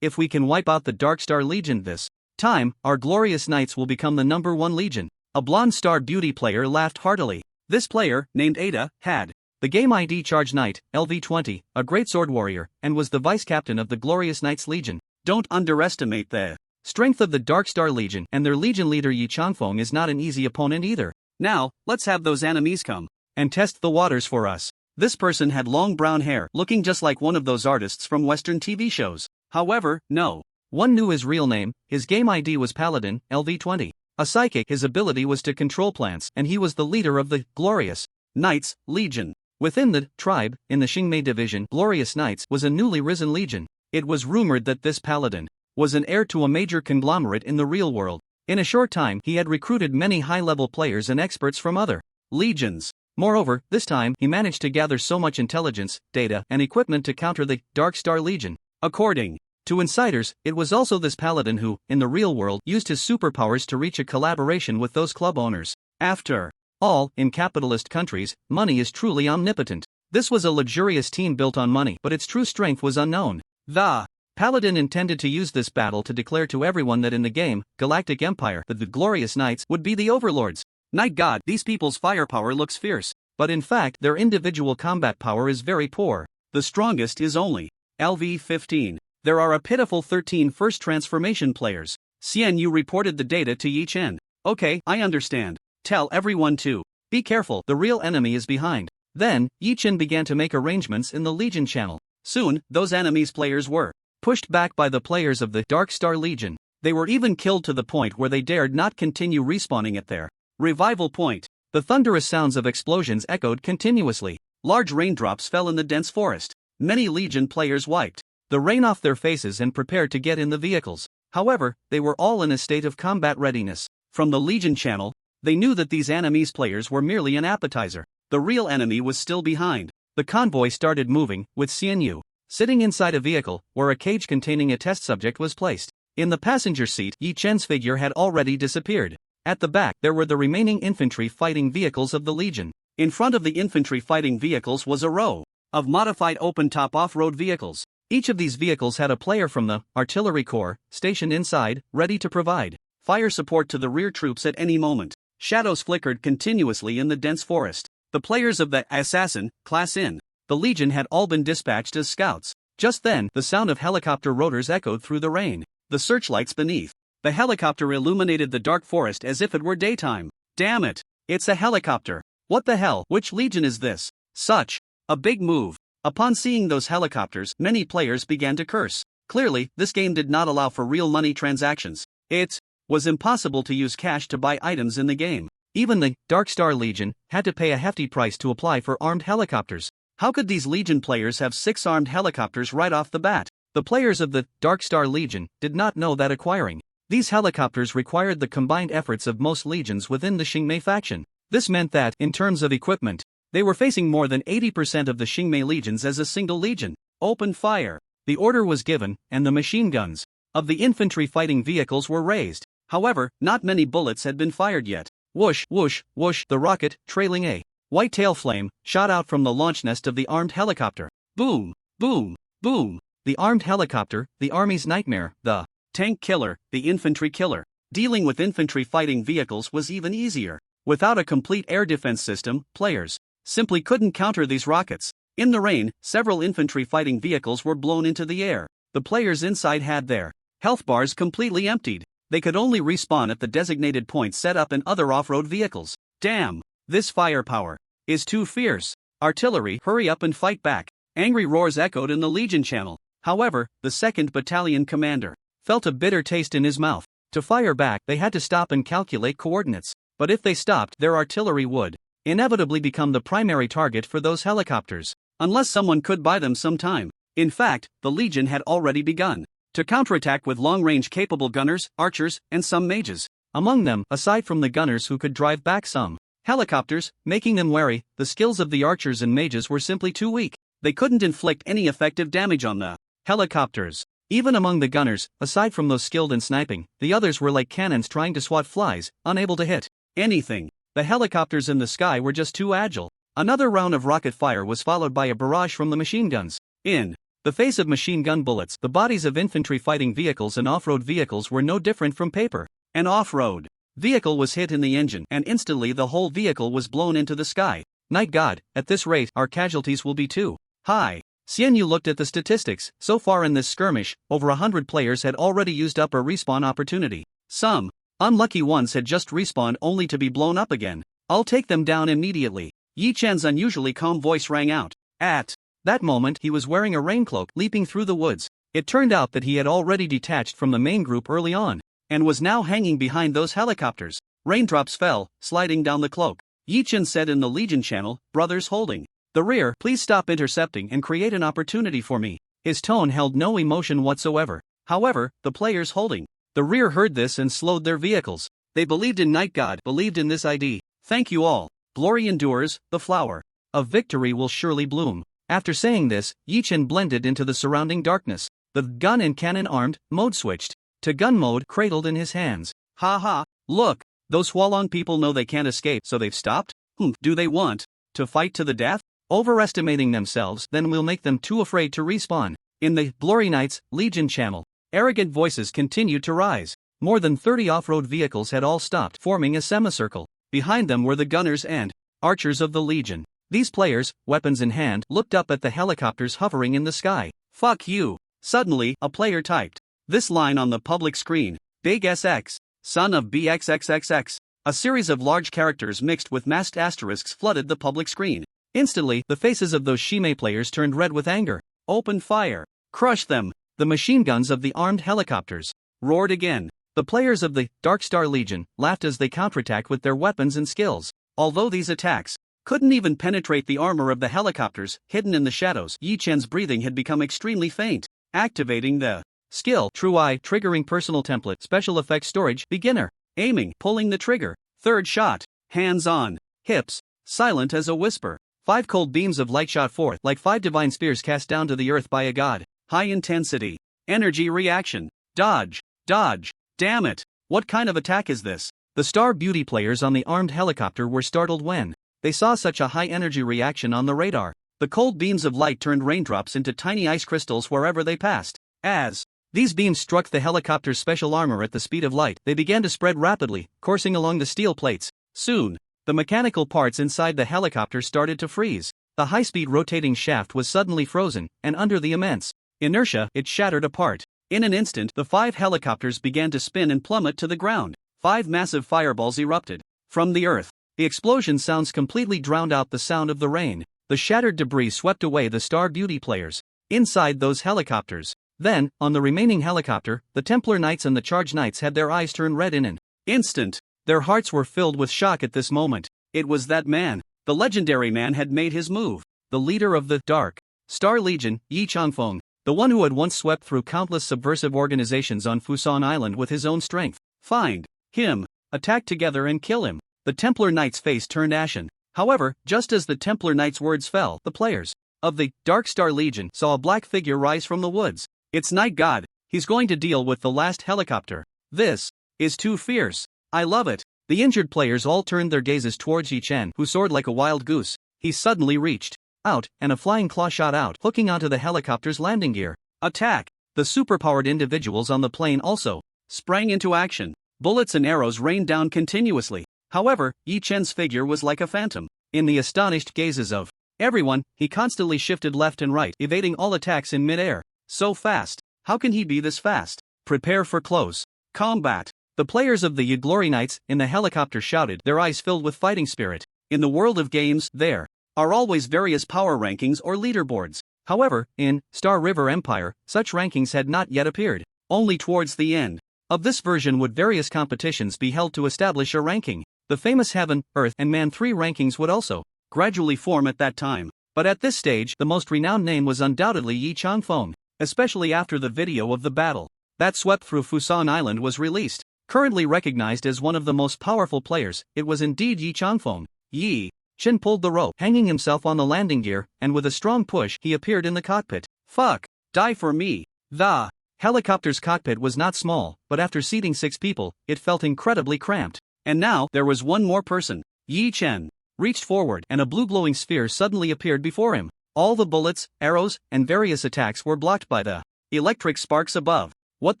If we can wipe out the Dark Star Legion this time, our glorious knights will become the #1 legion. A blonde Star Beauty player laughed heartily. This player, named Ada, had the game ID Charge Knight, LV20, a great sword warrior, and was the vice-captain of the Glorious Knights Legion. Don't underestimate the strength of the Dark Star Legion, and their legion leader Yi Changfeng is not an easy opponent either. Now, let's have those enemies come and test the waters for us. This person had long brown hair, looking just like one of those artists from Western TV shows. However, no one knew his real name. His game ID was Paladin, LV20. A psychic, his ability was to control plants, and he was the leader of the Glorious Knights Legion. Within the tribe, in the Xingmei division, Glorious Knights was a newly risen legion. It was rumored that this paladin was an heir to a major conglomerate in the real world. In a short time, he had recruited many high-level players and experts from other legions. Moreover, this time, he managed to gather so much intelligence, data, and equipment to counter the Dark Star Legion. According to insiders, it was also this paladin who, in the real world, used his superpowers to reach a collaboration with those club owners. After all, in capitalist countries, money is truly omnipotent. This was a luxurious team built on money, but its true strength was unknown. The paladin intended to use this battle to declare to everyone that in the game, Galactic Empire, that the Glorious Knights would be the overlords. Night God, these people's firepower looks fierce. But in fact, their individual combat power is very poor. The strongest is only LV15. There are a pitiful 13 first transformation players. Xian Yu reported the data to Yichen. Okay, I understand. Tell everyone to be careful, the real enemy is behind. Then, Yichen began to make arrangements in the Legion channel. Soon, those enemies' players were pushed back by the players of the Dark Star Legion. They were even killed to the point where they dared not continue respawning at their revival point. The thunderous sounds of explosions echoed continuously. Large raindrops fell in the dense forest. Many Legion players wiped the rain off their faces and prepared to get in the vehicles. However, they were all in a state of combat readiness. From the Legion channel, they knew that these enemies players were merely an appetizer. The real enemy was still behind. The convoy started moving, with Xian Yu sitting inside a vehicle, where a cage containing a test subject was placed. In the passenger seat, Yi Chen's figure had already disappeared. At the back, there were the remaining infantry fighting vehicles of the Legion. In front of the infantry fighting vehicles was a row of modified open-top off-road vehicles. Each of these vehicles had a player from the Artillery Corps stationed inside, ready to provide fire support to the rear troops at any moment. Shadows flickered continuously in the dense forest. The players of the Assassin class in the Legion had all been dispatched as scouts. Just then, the sound of helicopter rotors echoed through the rain. The searchlights beneath the helicopter illuminated the dark forest as if it were daytime. Damn it! It's a helicopter! What the hell? Which Legion is this? Such a big move. Upon seeing those helicopters, many players began to curse. Clearly, this game did not allow for real money transactions. It was impossible to use cash to buy items in the game. Even the Dark Star Legion had to pay a hefty price to apply for armed helicopters. How could these Legion players have 6 armed helicopters right off the bat? The players of the Dark Star Legion did not know that acquiring these helicopters required the combined efforts of most legions within the Xingmei faction. This meant that, in terms of equipment, they were facing more than 80% of the Xingmei legions as a single legion. Open fire! The order was given, and the machine guns of the infantry fighting vehicles were raised. However, not many bullets had been fired yet. Whoosh, whoosh, whoosh, the rocket, trailing a white tail flame, shot out from the launch nest of the armed helicopter. Boom, boom, boom. The armed helicopter, the army's nightmare, the tank killer, the infantry killer. Dealing with infantry fighting vehicles was even easier. Without a complete air defense system, players simply couldn't counter these rockets. In the rain, several infantry fighting vehicles were blown into the air. The players inside had their health bars completely emptied. They could only respawn at the designated points set up in other off-road vehicles. Damn! This firepower is too fierce. Artillery, hurry up and fight back. Angry roars echoed in the Legion channel. However, the 2nd Battalion commander felt a bitter taste in his mouth. To fire back, they had to stop and calculate coordinates. But if they stopped, their artillery would inevitably become the primary target for those helicopters, unless someone could buy them some time. In fact, the Legion had already begun to counterattack with long-range capable gunners, archers, and some mages. Among them, aside from the gunners who could drive back some helicopters, making them wary, the skills of the archers and mages were simply too weak. They couldn't inflict any effective damage on the helicopters. Even among the gunners, aside from those skilled in sniping, the others were like cannons trying to swat flies, unable to hit anything. The helicopters in the sky were just too agile. Another round of rocket fire was followed by a barrage from the machine guns. In the face of machine gun bullets, the bodies of infantry fighting vehicles and off-road vehicles were no different from paper. An off-road vehicle was hit in the engine, and instantly the whole vehicle was blown into the sky. Night God, at this rate, our casualties will be too high. Xian Yu looked at the statistics. So far in this skirmish, over 100 players had already used up a respawn opportunity. Some unlucky ones had just respawned only to be blown up again. I'll take them down immediately. Yi Chen's unusually calm voice rang out. At that moment, he was wearing a raincloak, leaping through the woods. It turned out that he had already detached from the main group early on, and was now hanging behind those helicopters. Raindrops fell, sliding down the cloak. Yi Chen said in the Legion channel, "Brothers holding the rear, please stop intercepting and create an opportunity for me." His tone held no emotion whatsoever. However, the players holding the rear heard this and slowed their vehicles. They believed in Night God, believed in this ID. Thank you all. Glory endures, the flower of victory will surely bloom. After saying this, Yi Chen blended into the surrounding darkness. The gun and cannon armed mode switched to gun mode, cradled in his hands. Ha ha, look, those Hualong people know they can't escape, so they've stopped? Do they want to fight to the death? Overestimating themselves, then we'll make them too afraid to respawn. In the Glory Knights Legion channel, arrogant voices continued to rise. More than 30 off-road vehicles had all stopped, forming a semicircle. Behind them were the gunners and archers of the Legion. These players, weapons in hand, looked up at the helicopters hovering in the sky. Fuck you. Suddenly, a player typed this line on the public screen. Big SX, son of BXXXX. A series of large characters mixed with masked asterisks flooded the public screen. Instantly, the faces of those Shimei players turned red with anger. Open fire. Crush them. The machine guns of the armed helicopters roared again. The players of the Dark Star Legion laughed as they counterattacked with their weapons and skills. Although these attacks couldn't even penetrate the armor of the helicopters, hidden in the shadows, Yi Chen's breathing had become extremely faint. Activating the skill, True Eye, triggering personal template, special effects storage, beginner, aiming, pulling the trigger, third shot, hands on, hips, silent as a whisper. 5 cold beams of light shot forth, like 5 divine spears cast down to the earth by a god. High intensity, energy reaction, dodge, dodge, damn it, what kind of attack is this? The Star Beauty players on the armed helicopter were startled when they saw such a high energy reaction on the radar. The cold beams of light turned raindrops into tiny ice crystals wherever they passed. As these beams struck the helicopter's special armor at the speed of light, they began to spread rapidly, coursing along the steel plates. Soon, the mechanical parts inside the helicopter started to freeze. The high-speed rotating shaft was suddenly frozen, and under the immense inertia, it shattered apart. In an instant, the 5 helicopters began to spin and plummet to the ground. 5 massive fireballs erupted from the earth. The explosion sounds completely drowned out the sound of the rain. The shattered debris swept away the Star Beauty players inside those helicopters. Then, on the remaining helicopter, the Templar Knights and the Charge Knights had their eyes turn red in an instant. Their hearts were filled with shock at this moment. It was that man. The legendary man had made his move. The leader of the Dark Star Legion, Yi Changfeng, the one who had once swept through countless subversive organizations on Fusan Island with his own strength. Find him, attack together and kill him. The Templar Knight's face turned ashen. However, just as the Templar Knight's words fell, the players of the Dark Star Legion saw a black figure rise from the woods. It's Night God. He's going to deal with the last helicopter. This is too fierce. I love it. The injured players all turned their gazes towards Yi Chen, who soared like a wild goose. He suddenly reached out, and a flying claw shot out, hooking onto the helicopter's landing gear. Attack! The superpowered individuals on the plane also sprang into action. Bullets and arrows rained down continuously. However, Yi Chen's figure was like a phantom. In the astonished gazes of everyone, he constantly shifted left and right, evading all attacks in midair. So fast. How can he be this fast? Prepare for close combat. The players of the Glory Knights in the helicopter shouted, their eyes filled with fighting spirit. In the world of games, there are always various power rankings or leaderboards. However, in Star River Empire, such rankings had not yet appeared. Only towards the end of this version would various competitions be held to establish a ranking. The famous Heaven, Earth, and Man 3 rankings would also gradually form at that time. But at this stage, the most renowned name was undoubtedly Yi Changfeng, especially after the video of the battle that swept through Fusan Island was released. Currently recognized as one of the most powerful players, it was indeed Yi Changfeng. Yi Chen pulled the rope, hanging himself on the landing gear, and with a strong push, he appeared in the cockpit. Fuck! Die for me! The helicopter's cockpit was not small, but after seating 6 people, it felt incredibly cramped. And now, there was one more person. Yi Chen reached forward, and a blue glowing sphere suddenly appeared before him. All the bullets, arrows, and various attacks were blocked by the electric sparks above. What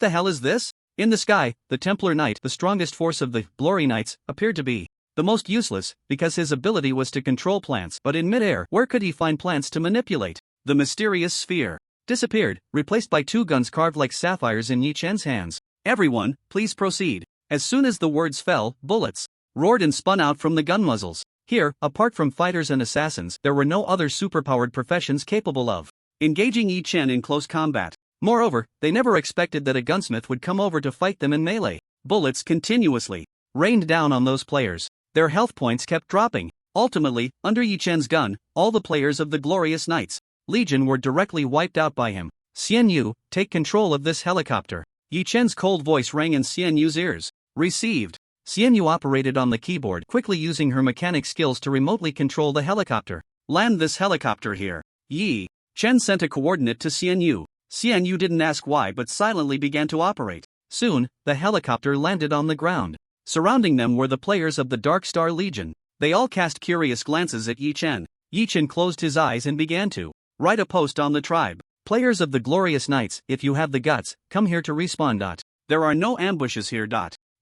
the hell is this? In the sky, the Templar Knight, the strongest force of the Glory Knights, appeared to be the most useless, because his ability was to control plants. But in midair, where could he find plants to manipulate? The mysterious sphere disappeared, replaced by 2 guns carved like sapphires in Yi Chen's hands. Everyone, please proceed. As soon as the words fell, bullets roared and spun out from the gun muzzles. Here, apart from fighters and assassins, there were no other superpowered professions capable of engaging Yi Chen in close combat. Moreover, they never expected that a gunsmith would come over to fight them in melee. Bullets continuously rained down on those players. Their health points kept dropping. Ultimately, under Yi Chen's gun, all the players of the Glorious Knights Legion were directly wiped out by him. Xian Yu, take control of this helicopter. Yi Chen's cold voice rang in Xian Yu's ears. Received. Xian Yu operated on the keyboard, quickly using her mechanic skills to remotely control the helicopter. Land this helicopter here. Yi Chen sent a coordinate to Xian Yu. Xian Yu didn't ask why but silently began to operate. Soon, the helicopter landed on the ground. Surrounding them were the players of the Dark Star Legion. They all cast curious glances at Yi Chen. Yi Chen closed his eyes and began to write a post on the tribe. Players of the Glorious Knights, if you have the guts, come here to respawn. There are no ambushes here.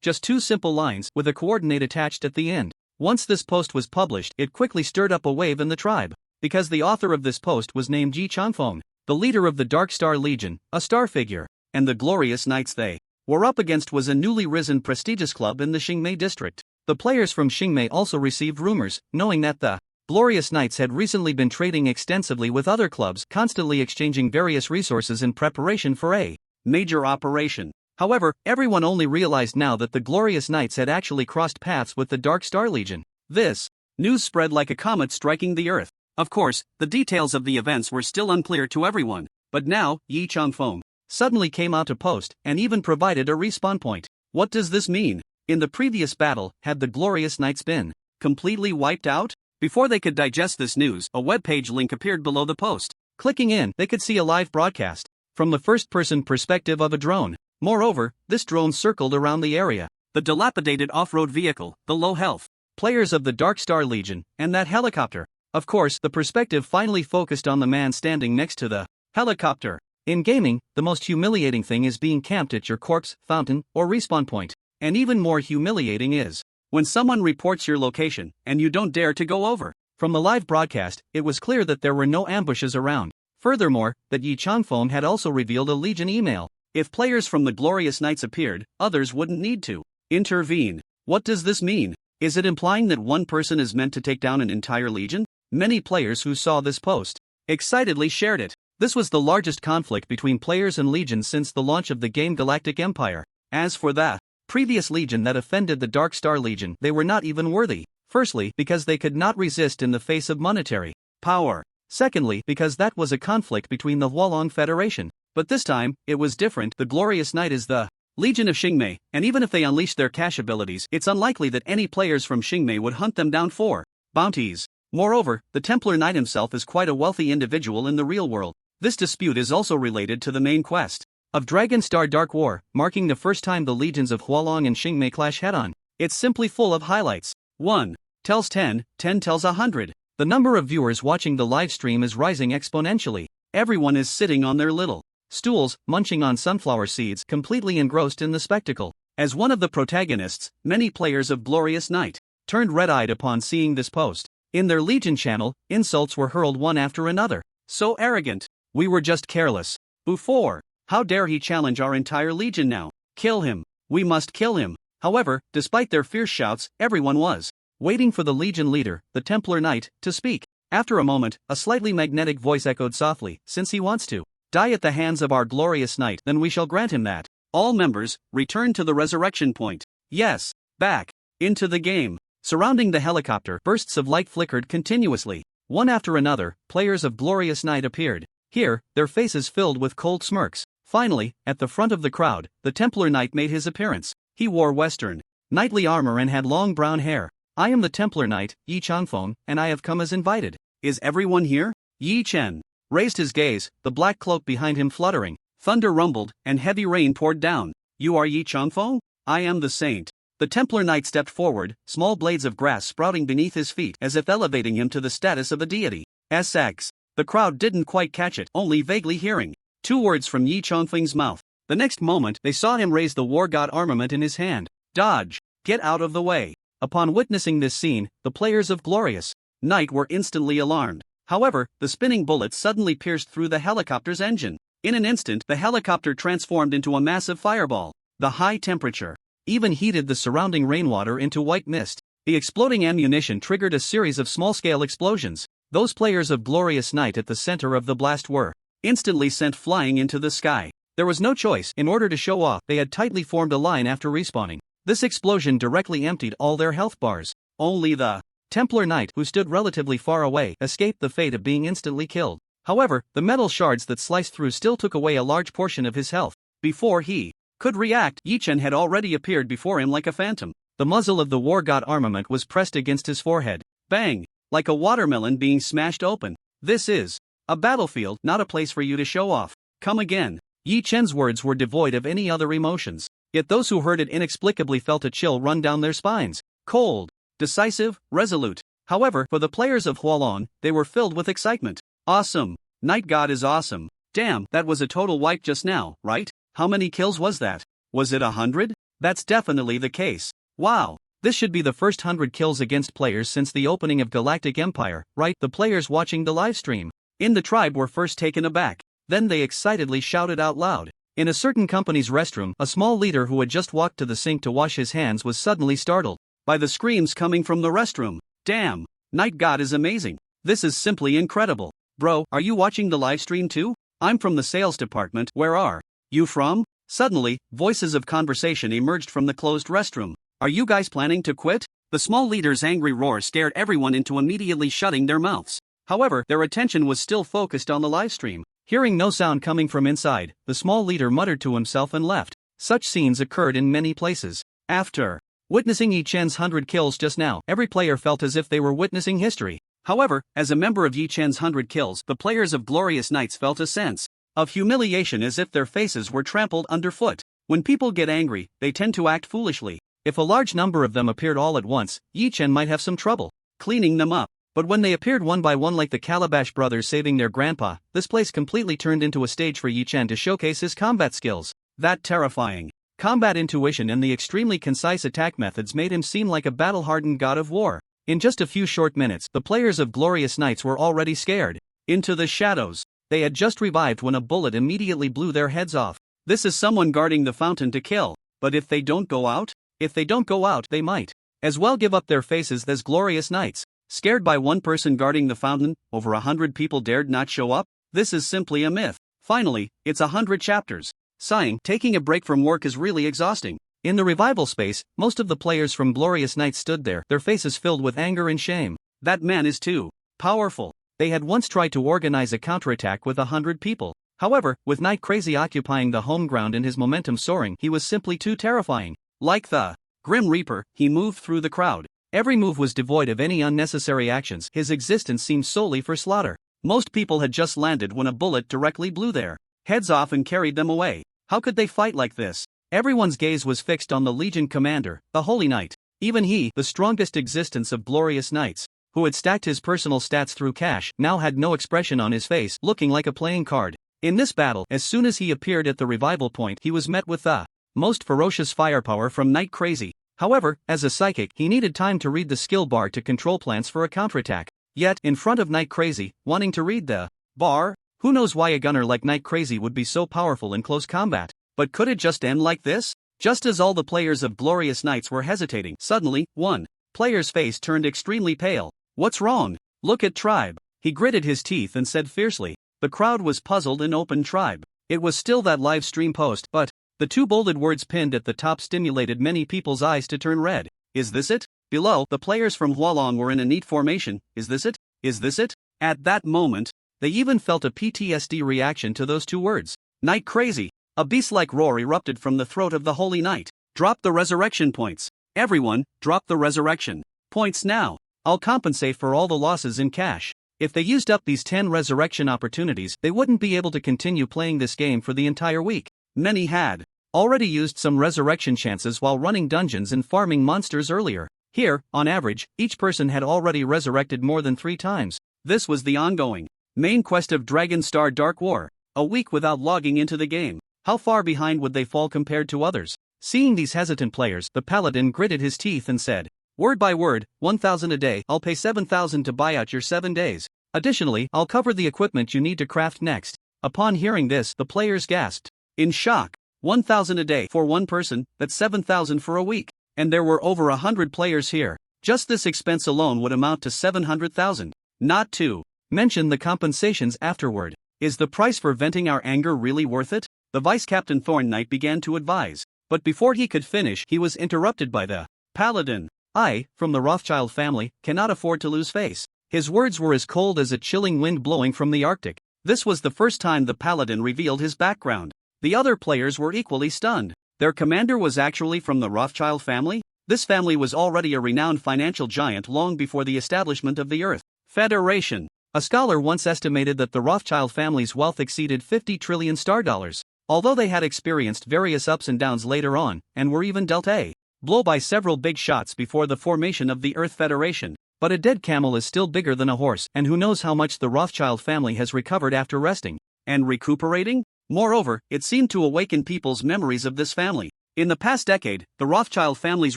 Just 2 simple lines with a coordinate attached at the end. Once this post was published, it quickly stirred up a wave in the tribe. Because the author of this post was named Yi Changfeng, the leader of the Dark Star Legion, a star figure, and the Glorious Knights they were up against was a newly risen prestigious club in the Xingmei district. The players from Xingmei also received rumors, knowing that the Glorious Knights had recently been trading extensively with other clubs, constantly exchanging various resources in preparation for a major operation. However, everyone only realized now that the Glorious Knights had actually crossed paths with the Dark Star Legion. This news spread like a comet striking the earth. Of course, the details of the events were still unclear to everyone, but now, Yi Changfeng suddenly came out to post and even provided a respawn point. What does this mean? In the previous battle, had the Glorious Knights been completely wiped out? Before they could digest this news, a webpage link appeared below the post. Clicking in, they could see a live broadcast from the first-person perspective of a drone. Moreover, this drone circled around the area. The dilapidated off-road vehicle, the low health players of the Dark Star Legion, and that helicopter. Of course, the perspective finally focused on the man standing next to the helicopter. In gaming, the most humiliating thing is being camped at your corpse, fountain, or respawn point. And even more humiliating is When someone reports your location, and you don't dare to go over. From the live broadcast, it was clear that there were no ambushes around. Furthermore, that Yi Changfeng had also revealed a Legion email. If players from the Glorious Knights appeared, others wouldn't need to intervene. What does this mean? Is it implying that one person is meant to take down an entire legion? Many players who saw this post excitedly shared it. This was the largest conflict between players and legions since the launch of the game Galactic Empire. As for the previous legion that offended the Dark Star Legion, they were not even worthy. Firstly, because they could not resist in the face of monetary power. Secondly, because that was a conflict between the Hualong Federation. But this time, it was different. The Glorious Knight is the Legion of Xingmei, and even if they unleashed their cash abilities, it's unlikely that any players from Xingmei would hunt them down for bounties. Moreover, the Templar Knight himself is quite a wealthy individual in the real world. This dispute is also related to the main quest of Dragon Star Dark War, marking the first time the legions of Hualong and Xingmei clash head-on. It's simply full of highlights. 1 tells 10, 10 tells 100. The number of viewers watching the live stream is rising exponentially. Everyone is sitting on their little stools, munching on sunflower seeds, completely engrossed in the spectacle. As one of the protagonists, many players of Glorious Knight turned red-eyed upon seeing this post. In their Legion channel, insults were hurled one after another. So arrogant. We were just careless. Before. How dare he challenge our entire Legion now? Kill him. We must kill him. However, despite their fierce shouts, everyone was waiting for the Legion leader, the Templar Knight, to speak. After a moment, a slightly magnetic voice echoed softly, "Since he wants to die at the hands of our Glorious Knight, then we shall grant him that. All members, return to the resurrection point." Yes, back into the game. Surrounding the helicopter, bursts of light flickered continuously. One after another, players of Glorious Knight appeared. Here, their faces filled with cold smirks. Finally, at the front of the crowd, the Templar Knight made his appearance. He wore Western knightly armor and had long brown hair. "I am the Templar Knight, Yi Changfeng, and I have come as invited." "Is everyone here?" Yi Chen raised his gaze, the black cloak behind him fluttering. Thunder rumbled, and heavy rain poured down. "You are Yi Changfeng? I am the saint." The Templar Knight stepped forward, small blades of grass sprouting beneath his feet as if elevating him to the status of a deity. SX. The crowd didn't quite catch it, only vaguely hearing 2 words from Yi Changfeng's mouth. The next moment, they saw him raise the War God armament in his hand. "Dodge! Get out of the way!" Upon witnessing this scene, the players of Glorious Knight were instantly alarmed. However, the spinning bullets suddenly pierced through the helicopter's engine. In an instant, the helicopter transformed into a massive fireball. The high temperature even heated the surrounding rainwater into white mist. The exploding ammunition triggered a series of small-scale explosions. Those players of Glorious Knight at the center of the blast were instantly sent flying into the sky. There was no choice. In order to show off, they had tightly formed a line after respawning. This explosion directly emptied all their health bars. Only the Templar Knight, who stood relatively far away, escaped the fate of being instantly killed. However, the metal shards that sliced through still took away a large portion of his health. Before he could react, Yi Chen had already appeared before him like a phantom. The muzzle of the War God armament was pressed against his forehead. Bang! Like a watermelon being smashed open. "This is a battlefield, not a place for you to show off. Come again." Yi Chen's words were devoid of any other emotions. Yet those who heard it inexplicably felt a chill run down their spines. Cold, decisive, resolute. However, for the players of Hualong, they were filled with excitement. "Awesome! Night God is awesome. Damn, that was a total wipe just now, right? How many kills was that? Was it 100? That's definitely the case. Wow! This should be the first 100 kills against players since the opening of Galactic Empire, right?" The players watching the livestream in the tribe were first taken aback. Then they excitedly shouted out loud. In a certain company's restroom, a small leader who had just walked to the sink to wash his hands was suddenly startled by the screams coming from the restroom. "Damn! Night God is amazing. This is simply incredible. Bro, are you watching the livestream too? I'm from the sales department. Where are you from?" Suddenly, voices of conversation emerged from the closed restroom. "Are you guys planning to quit?" The small leader's angry roar scared everyone into immediately shutting their mouths. However, their attention was still focused on the livestream. Hearing no sound coming from inside, the small leader muttered to himself and left. Such scenes occurred in many places. After witnessing Yi Chen's 100 kills just now, every player felt as if they were witnessing history. However, as a member of Yi Chen's 100 kills, the players of Glorious Knights felt a sense of humiliation as if their faces were trampled underfoot. When people get angry, they tend to act foolishly. If a large number of them appeared all at once, Yi Chen might have some trouble cleaning them up. But when they appeared one by one like the Calabash brothers saving their grandpa, this place completely turned into a stage for Yi Chen to showcase his combat skills. That terrifying combat intuition and the extremely concise attack methods made him seem like a battle-hardened god of war. In just a few short minutes, the players of Glorious Knights were already scared. Into the shadows. They had just revived when a bullet immediately blew their heads off. This is someone guarding the fountain to kill. But if they don't go out? If they don't go out, they might as well give up their faces as Glorious Knights. Scared by one person guarding the fountain, over 100 people dared not show up? This is simply a myth. Finally, it's 100 chapters. Sighing, taking a break from work is really exhausting. In the revival space, most of the players from Glorious Knights stood there, their faces filled with anger and shame. That man is too powerful. They had once tried to organize a counterattack with 100 people. However, with Night Crazy occupying the home ground and his momentum soaring, he was simply too terrifying. Like the Grim Reaper, he moved through the crowd. Every move was devoid of any unnecessary actions. His existence seemed solely for slaughter. Most people had just landed when a bullet directly blew their heads off and carried them away. How could they fight like this? Everyone's gaze was fixed on the Legion commander, the Holy Knight. Even he, the strongest existence of Glorious Knights, who had stacked his personal stats through cash, now had no expression on his face, looking like a playing card. In this battle, as soon as he appeared at the revival point, he was met with the most ferocious firepower from Night Crazy. However, as a psychic, he needed time to read the skill bar to control plans for a counterattack. Yet, in front of Night Crazy, wanting to read the bar? Who knows why a gunner like Night Crazy would be so powerful in close combat? But could it just end like this? Just as all the players of Glorious Knights were hesitating, suddenly, one player's face turned extremely pale. What's wrong? Look at Tribe. He gritted his teeth and said fiercely. The crowd was puzzled and opened Tribe. It was still that live stream post, but the two bolded words pinned at the top stimulated many people's eyes to turn red. Is this it? Below, the players from Hualong were in a neat formation. Is this it? Is this it? At that moment, they even felt a PTSD reaction to those two words. Night Crazy. A beast-like roar erupted from the throat of the Holy Knight. Drop the resurrection points. Everyone, drop the resurrection points now. I'll compensate for all the losses in cash. If they used up these 10 resurrection opportunities, they wouldn't be able to continue playing this game for the entire week. Many had already used some resurrection chances while running dungeons and farming monsters earlier. Here, on average, each person had already resurrected more than 3 times. This was the ongoing main quest of Dragon Star Dark War. A week without logging into the game. How far behind would they fall compared to others? Seeing these hesitant players, the paladin gritted his teeth and said, word by word, 1,000 a day. I'll pay 7,000 to buy out your 7 days. Additionally, I'll cover the equipment you need to craft next. Upon hearing this, the players gasped in shock. 1,000 a day for one person, that's 7,000 for a week. And there were over 100 players here. Just this expense alone would amount to 700,000. Not to mention the compensations afterward. Is the price for venting our anger really worth it? The Vice Captain Thorn Knight began to advise. But before he could finish, he was interrupted by the paladin. I, from the Rothschild family, cannot afford to lose face. His words were as cold as a chilling wind blowing from the Arctic. This was the first time the paladin revealed his background. The other players were equally stunned. Their commander was actually from the Rothschild family? This family was already a renowned financial giant long before the establishment of the Earth Federation. A scholar once estimated that the Rothschild family's wealth exceeded 50 trillion star dollars. Although they had experienced various ups and downs later on, and were even dealt a blow by several big shots before the formation of the Earth Federation. But a dead camel is still bigger than a horse, and who knows how much the Rothschild family has recovered after resting and recuperating? Moreover, it seemed to awaken people's memories of this family. In the past decade, the Rothschild family's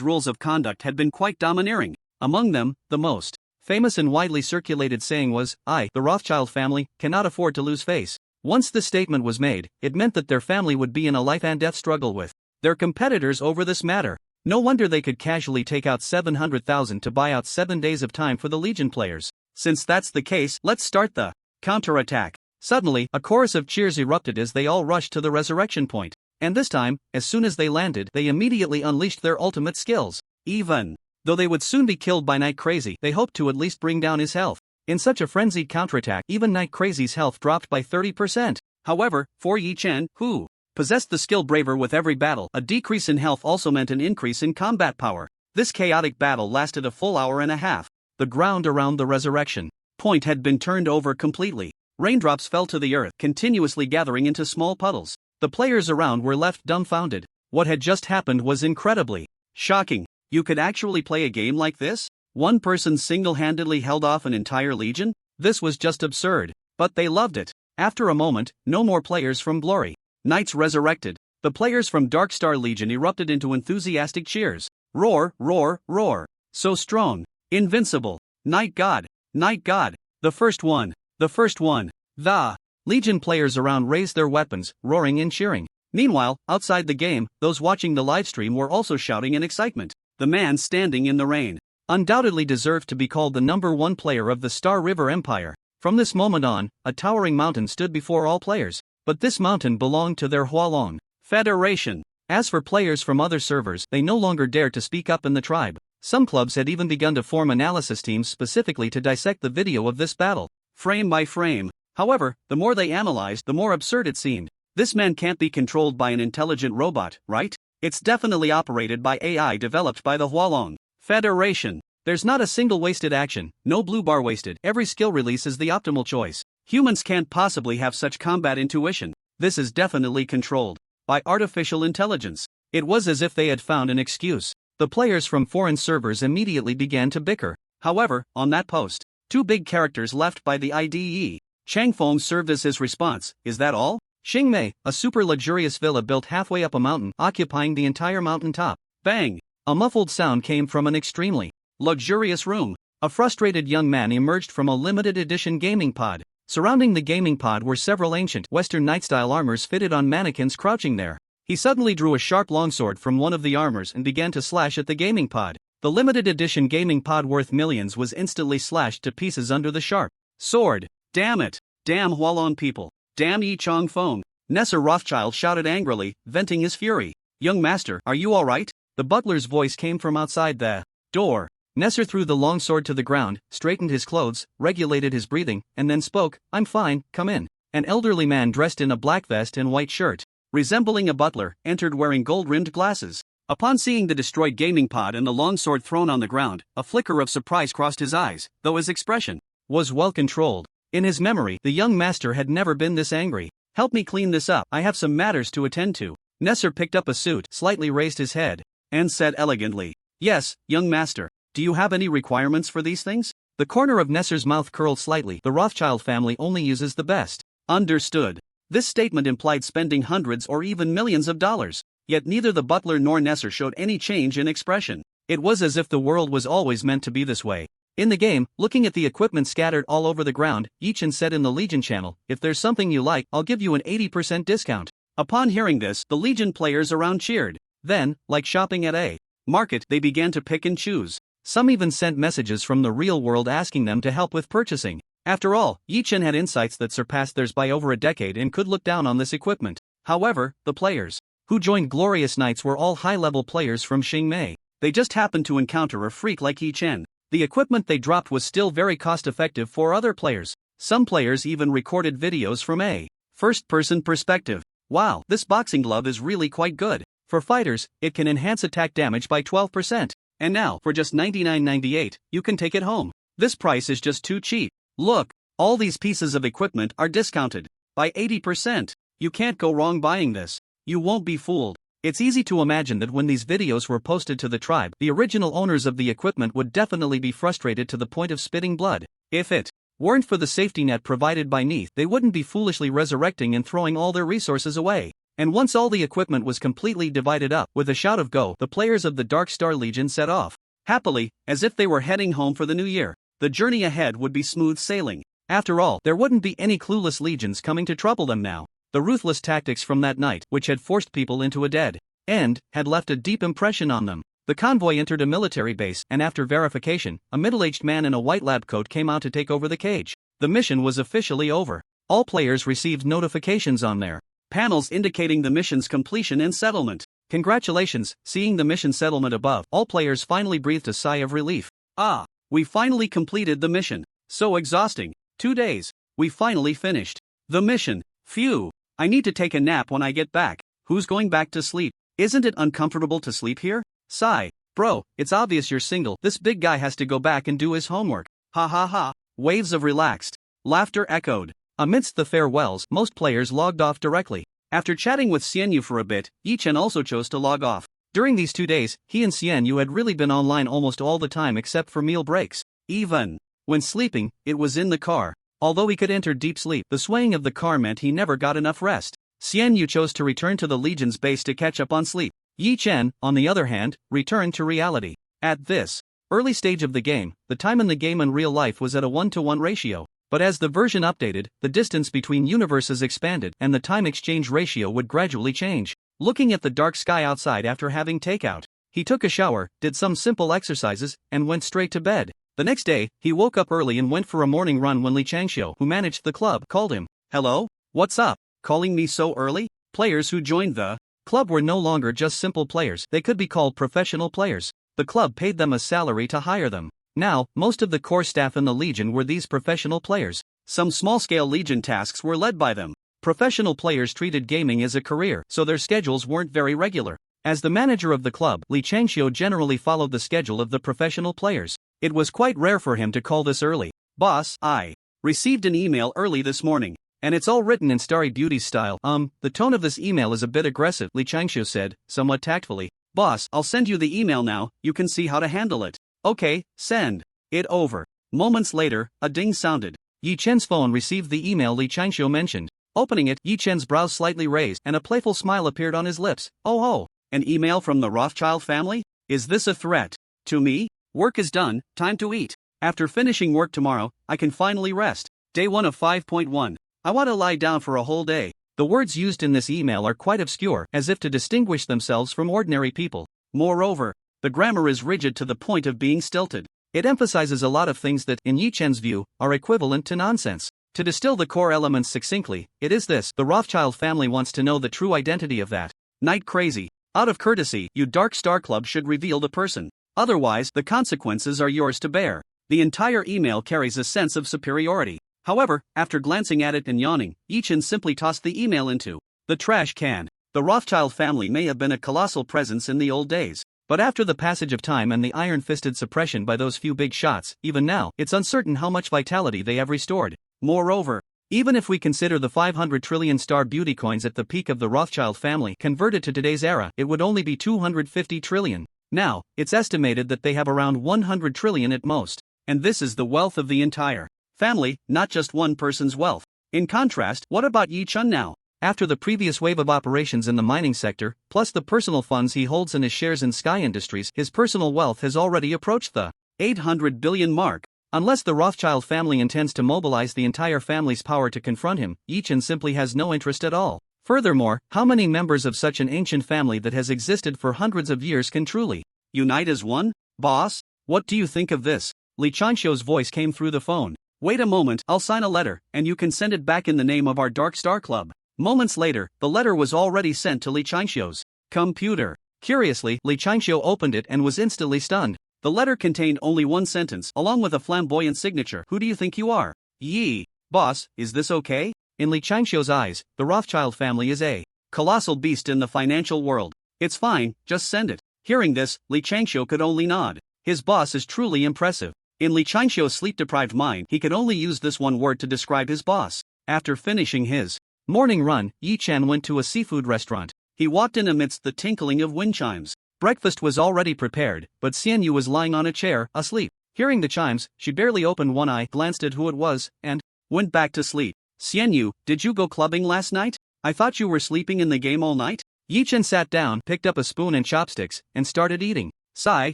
rules of conduct had been quite domineering. Among them, the most famous and widely circulated saying was, I, the Rothschild family, cannot afford to lose face. Once this statement was made, it meant that their family would be in a life and death struggle with their competitors over this matter. No wonder they could casually take out 700,000 to buy out 7 days of time for the Legion players. Since that's the case, let's start the counterattack. Suddenly, a chorus of cheers erupted as they all rushed to the resurrection point. And this time, as soon as they landed, they immediately unleashed their ultimate skills. Even though they would soon be killed by Night Crazy, they hoped to at least bring down his health. In such a frenzied counterattack, even Night Crazy's health dropped by 30%. However, for Yi Chen, who possessed the skill Braver with every battle, a decrease in health also meant an increase in combat power. This chaotic battle lasted a full hour and a half. The ground around the resurrection point had been turned over completely. Raindrops fell to the earth, continuously gathering into small puddles. The players around were left dumbfounded. What had just happened was incredibly shocking. You could actually play a game like this? One person single-handedly held off an entire legion? This was just absurd. But they loved it. After a moment, no more players from Glory Knights resurrected. The players from Dark Star Legion erupted into enthusiastic cheers. Roar, roar, roar. So strong. Invincible. Night God. Night God. The first one. The first one. The Legion players around raised their weapons, roaring and cheering. Meanwhile, outside the game, those watching the livestream were also shouting in excitement. The man standing in the rain undoubtedly deserved to be called the #1 player of the Star River Empire. From this moment on, a towering mountain stood before all players. But this mountain belonged to their Hualong Federation. As for players from other servers, they no longer dared to speak up in the tribe. Some clubs had even begun to form analysis teams specifically to dissect the video of this battle, frame by frame. However, the more they analyzed, the more absurd it seemed. This man can't be controlled by an intelligent robot, right? It's definitely operated by AI developed by the Hualong Federation. There's not a single wasted action, no blue bar wasted. Every skill release is the optimal choice. Humans can't possibly have such combat intuition. This is definitely controlled by artificial intelligence. It was as if they had found an excuse. The players from foreign servers immediately began to bicker. However, on that post, 2 big characters left by the IDE. Changfeng served as his response. Is that all? Xingmei, a super luxurious villa built halfway up a mountain, occupying the entire mountain top. Bang! A muffled sound came from an extremely luxurious room. A frustrated young man emerged from a limited edition gaming pod. Surrounding the gaming pod were several ancient Western night-style armors fitted on mannequins crouching there. He suddenly drew a sharp longsword from one of the armors and began to slash at the gaming pod. The limited edition gaming pod worth millions was instantly slashed to pieces under the sharp sword. Damn it! Damn Hualong people! Damn Yi Changfeng! Nesser Rothschild shouted angrily, venting his fury. Young master, are you alright? The butler's voice came from outside the door. Nesser threw the longsword to the ground, straightened his clothes, regulated his breathing, and then spoke. I'm fine, come in. An elderly man dressed in a black vest and white shirt, resembling a butler, entered wearing gold-rimmed glasses. Upon seeing the destroyed gaming pod and the longsword thrown on the ground, a flicker of surprise crossed his eyes, though his expression was well controlled. In his memory, the young master had never been this angry. Help me clean this up, I have some matters to attend to. Nesser picked up a suit, slightly raised his head, and said elegantly, Yes, young master. Do you have any requirements for these things? The corner of Nesser's mouth curled slightly. The Rothschild family only uses the best. Understood. This statement implied spending hundreds or even millions of dollars. Yet neither the butler nor Nesser showed any change in expression. It was as if the world was always meant to be this way. In the game, looking at the equipment scattered all over the ground, Yichin said in the Legion channel, if there's something you like, I'll give you an 80% discount. Upon hearing this, the Legion players around cheered. Then, like shopping at a market, they began to pick and choose. Some even sent messages from the real world asking them to help with purchasing. After all, Yichin had insights that surpassed theirs by over a decade and could look down on this equipment. However, the players who joined Glorious Knights were all high-level players from Xingmei. They just happened to encounter a freak like Yichin. The equipment they dropped was still very cost-effective for other players. Some players even recorded videos from a first-person perspective. Wow, this boxing glove is really quite good. For fighters, it can enhance attack damage by 12%. And now, for just $99.98, you can take it home. This price is just too cheap. Look, all these pieces of equipment are discounted by 80%. You can't go wrong buying this. You won't be fooled. It's easy to imagine that when these videos were posted to the tribe, the original owners of the equipment would definitely be frustrated to the point of spitting blood. If it weren't for the safety net provided by Neath, they wouldn't be foolishly resurrecting and throwing all their resources away. And once all the equipment was completely divided up, with a shout of go, the players of the Dark Star Legion set off. Happily, as if they were heading home for the new year. The journey ahead would be smooth sailing. After all, there wouldn't be any clueless legions coming to trouble them now. The ruthless tactics from that night, which had forced people into a dead end, had left a deep impression on them. The convoy entered a military base, and after verification, a middle-aged man in a white lab coat came out to take over the cage. The mission was officially over. All players received notifications on their panels indicating the mission's completion and settlement. Congratulations, seeing the mission settlement above, all players finally breathed a sigh of relief. Ah, we finally completed the mission. So exhausting. 2 days. We finally finished the mission. Phew. I need to take a nap when I get back. Who's going back to sleep? Isn't it uncomfortable to sleep here? Sigh. Bro, it's obvious you're single. This big guy has to go back and do his homework. Ha ha ha. Waves of relaxed laughter echoed. Amidst the farewells, most players logged off directly. After chatting with Xianyu for a bit, Yichen also chose to log off. During these 2 days, he and Xianyu had really been online almost all the time except for meal breaks. Even when sleeping, it was in the car. Although he could enter deep sleep, the swaying of the car meant he never got enough rest. Xian Yu chose to return to the Legion's base to catch up on sleep. Yi Chen, on the other hand, returned to reality. At this early stage of the game, the time in the game and real life was at a 1-to-1 ratio. But as the version updated, the distance between universes expanded and the time exchange ratio would gradually change. Looking at the dark sky outside after having takeout, he took a shower, did some simple exercises, and went straight to bed. The next day, he woke up early and went for a morning run when Li Changxiu, who managed the club, called him. Hello? What's up? Calling me so early? Players who joined the club were no longer just simple players, they could be called professional players. The club paid them a salary to hire them. Now, most of the core staff in the Legion were these professional players. Some small-scale Legion tasks were led by them. Professional players treated gaming as a career, so their schedules weren't very regular. As the manager of the club, Li Changxiu generally followed the schedule of the professional players. It was quite rare for him to call this early. Boss, I received an email early this morning, and it's all written in Starry Beauty's style. The tone of this email is a bit aggressive, Li Changxiu said, somewhat tactfully. Boss, I'll send you the email now, you can see how to handle it. Okay, send it over. Moments later, a ding sounded. Yi Chen's phone received the email Li Changxiu mentioned. Opening it, Yi Chen's brows slightly raised and a playful smile appeared on his lips. Oh, an email from the Rothschild family? Is this a threat to me? Work is done, time to eat. After finishing work tomorrow, I can finally rest. Day 1 of 5.1. I want to lie down for a whole day. The words used in this email are quite obscure, as if to distinguish themselves from ordinary people. Moreover, the grammar is rigid to the point of being stilted. It emphasizes a lot of things that, in Yi Chen's view, are equivalent to nonsense. To distill the core elements succinctly, it is this: the Rothschild family wants to know the true identity of that night crazy. Out of courtesy, you Dark Star Club should reveal the person. Otherwise, the consequences are yours to bear. The entire email carries a sense of superiority. However, after glancing at it and yawning, Yi Chen simply tossed the email into the trash can. The Rothschild family may have been a colossal presence in the old days, but after the passage of time and the iron-fisted suppression by those few big shots, even now, it's uncertain how much vitality they have restored. Moreover, even if we consider the 500 trillion star beauty coins at the peak of the Rothschild family converted to today's era, it would only be 250 trillion. Now, it's estimated that they have around 100 trillion at most. And this is the wealth of the entire family, not just one person's wealth. In contrast, what about Yi Chen now? After the previous wave of operations in the mining sector, plus the personal funds he holds in his shares in Sky Industries, his personal wealth has already approached the 800 billion mark. Unless the Rothschild family intends to mobilize the entire family's power to confront him, Yi Chen simply has no interest at all. Furthermore, how many members of such an ancient family that has existed for hundreds of years can truly unite as one? Boss, what do you think of this? Li Changxiu's voice came through the phone. Wait a moment, I'll sign a letter, and you can send it back in the name of our Dark Star Club. Moments later, the letter was already sent to Li Changxiu's computer. Curiously, Li Changxiu opened it and was instantly stunned. The letter contained only one sentence, along with a flamboyant signature. Who do you think you are? Yi. Boss, is this okay? In Li Changxiu's eyes, the Rothschild family is a colossal beast in the financial world. It's fine, just send it. Hearing this, Li Changxiu could only nod. His boss is truly impressive. In Li Changxiu's sleep-deprived mind, he could only use this one word to describe his boss. After finishing his morning run, Yi Chen went to a seafood restaurant. He walked in amidst the tinkling of wind chimes. Breakfast was already prepared, but Xian Yu was lying on a chair, asleep. Hearing the chimes, she barely opened one eye, glanced at who it was, and went back to sleep. Xian Yu, did you go clubbing last night? I thought you were sleeping in the game all night? Yi Chen sat down, picked up a spoon and chopsticks, and started eating. Sigh,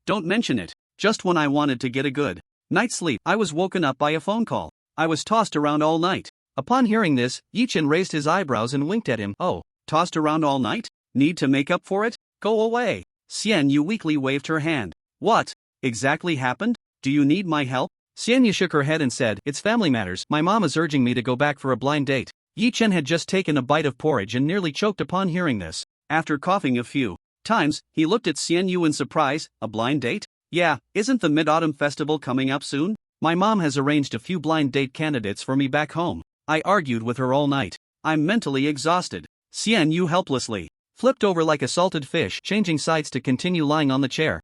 don't mention it. Just when I wanted to get a good night's sleep, I was woken up by a phone call. I was tossed around all night. Upon hearing this, Yi Chen raised his eyebrows and winked at him. Oh, tossed around all night? Need to make up for it? Go away. Xian Yu weakly waved her hand. What exactly happened? Do you need my help? Xian Yu shook her head and said, it's family matters. My mom is urging me to go back for a blind date. Yi Chen had just taken a bite of porridge and nearly choked upon hearing this. After coughing a few times, he looked at Xian Yu in surprise. A blind date? Yeah, isn't the Mid-Autumn Festival coming up soon? My mom has arranged a few blind date candidates for me back home. I argued with her all night. I'm mentally exhausted. Xian Yu helplessly flipped over like a salted fish, changing sides to continue lying on the chair.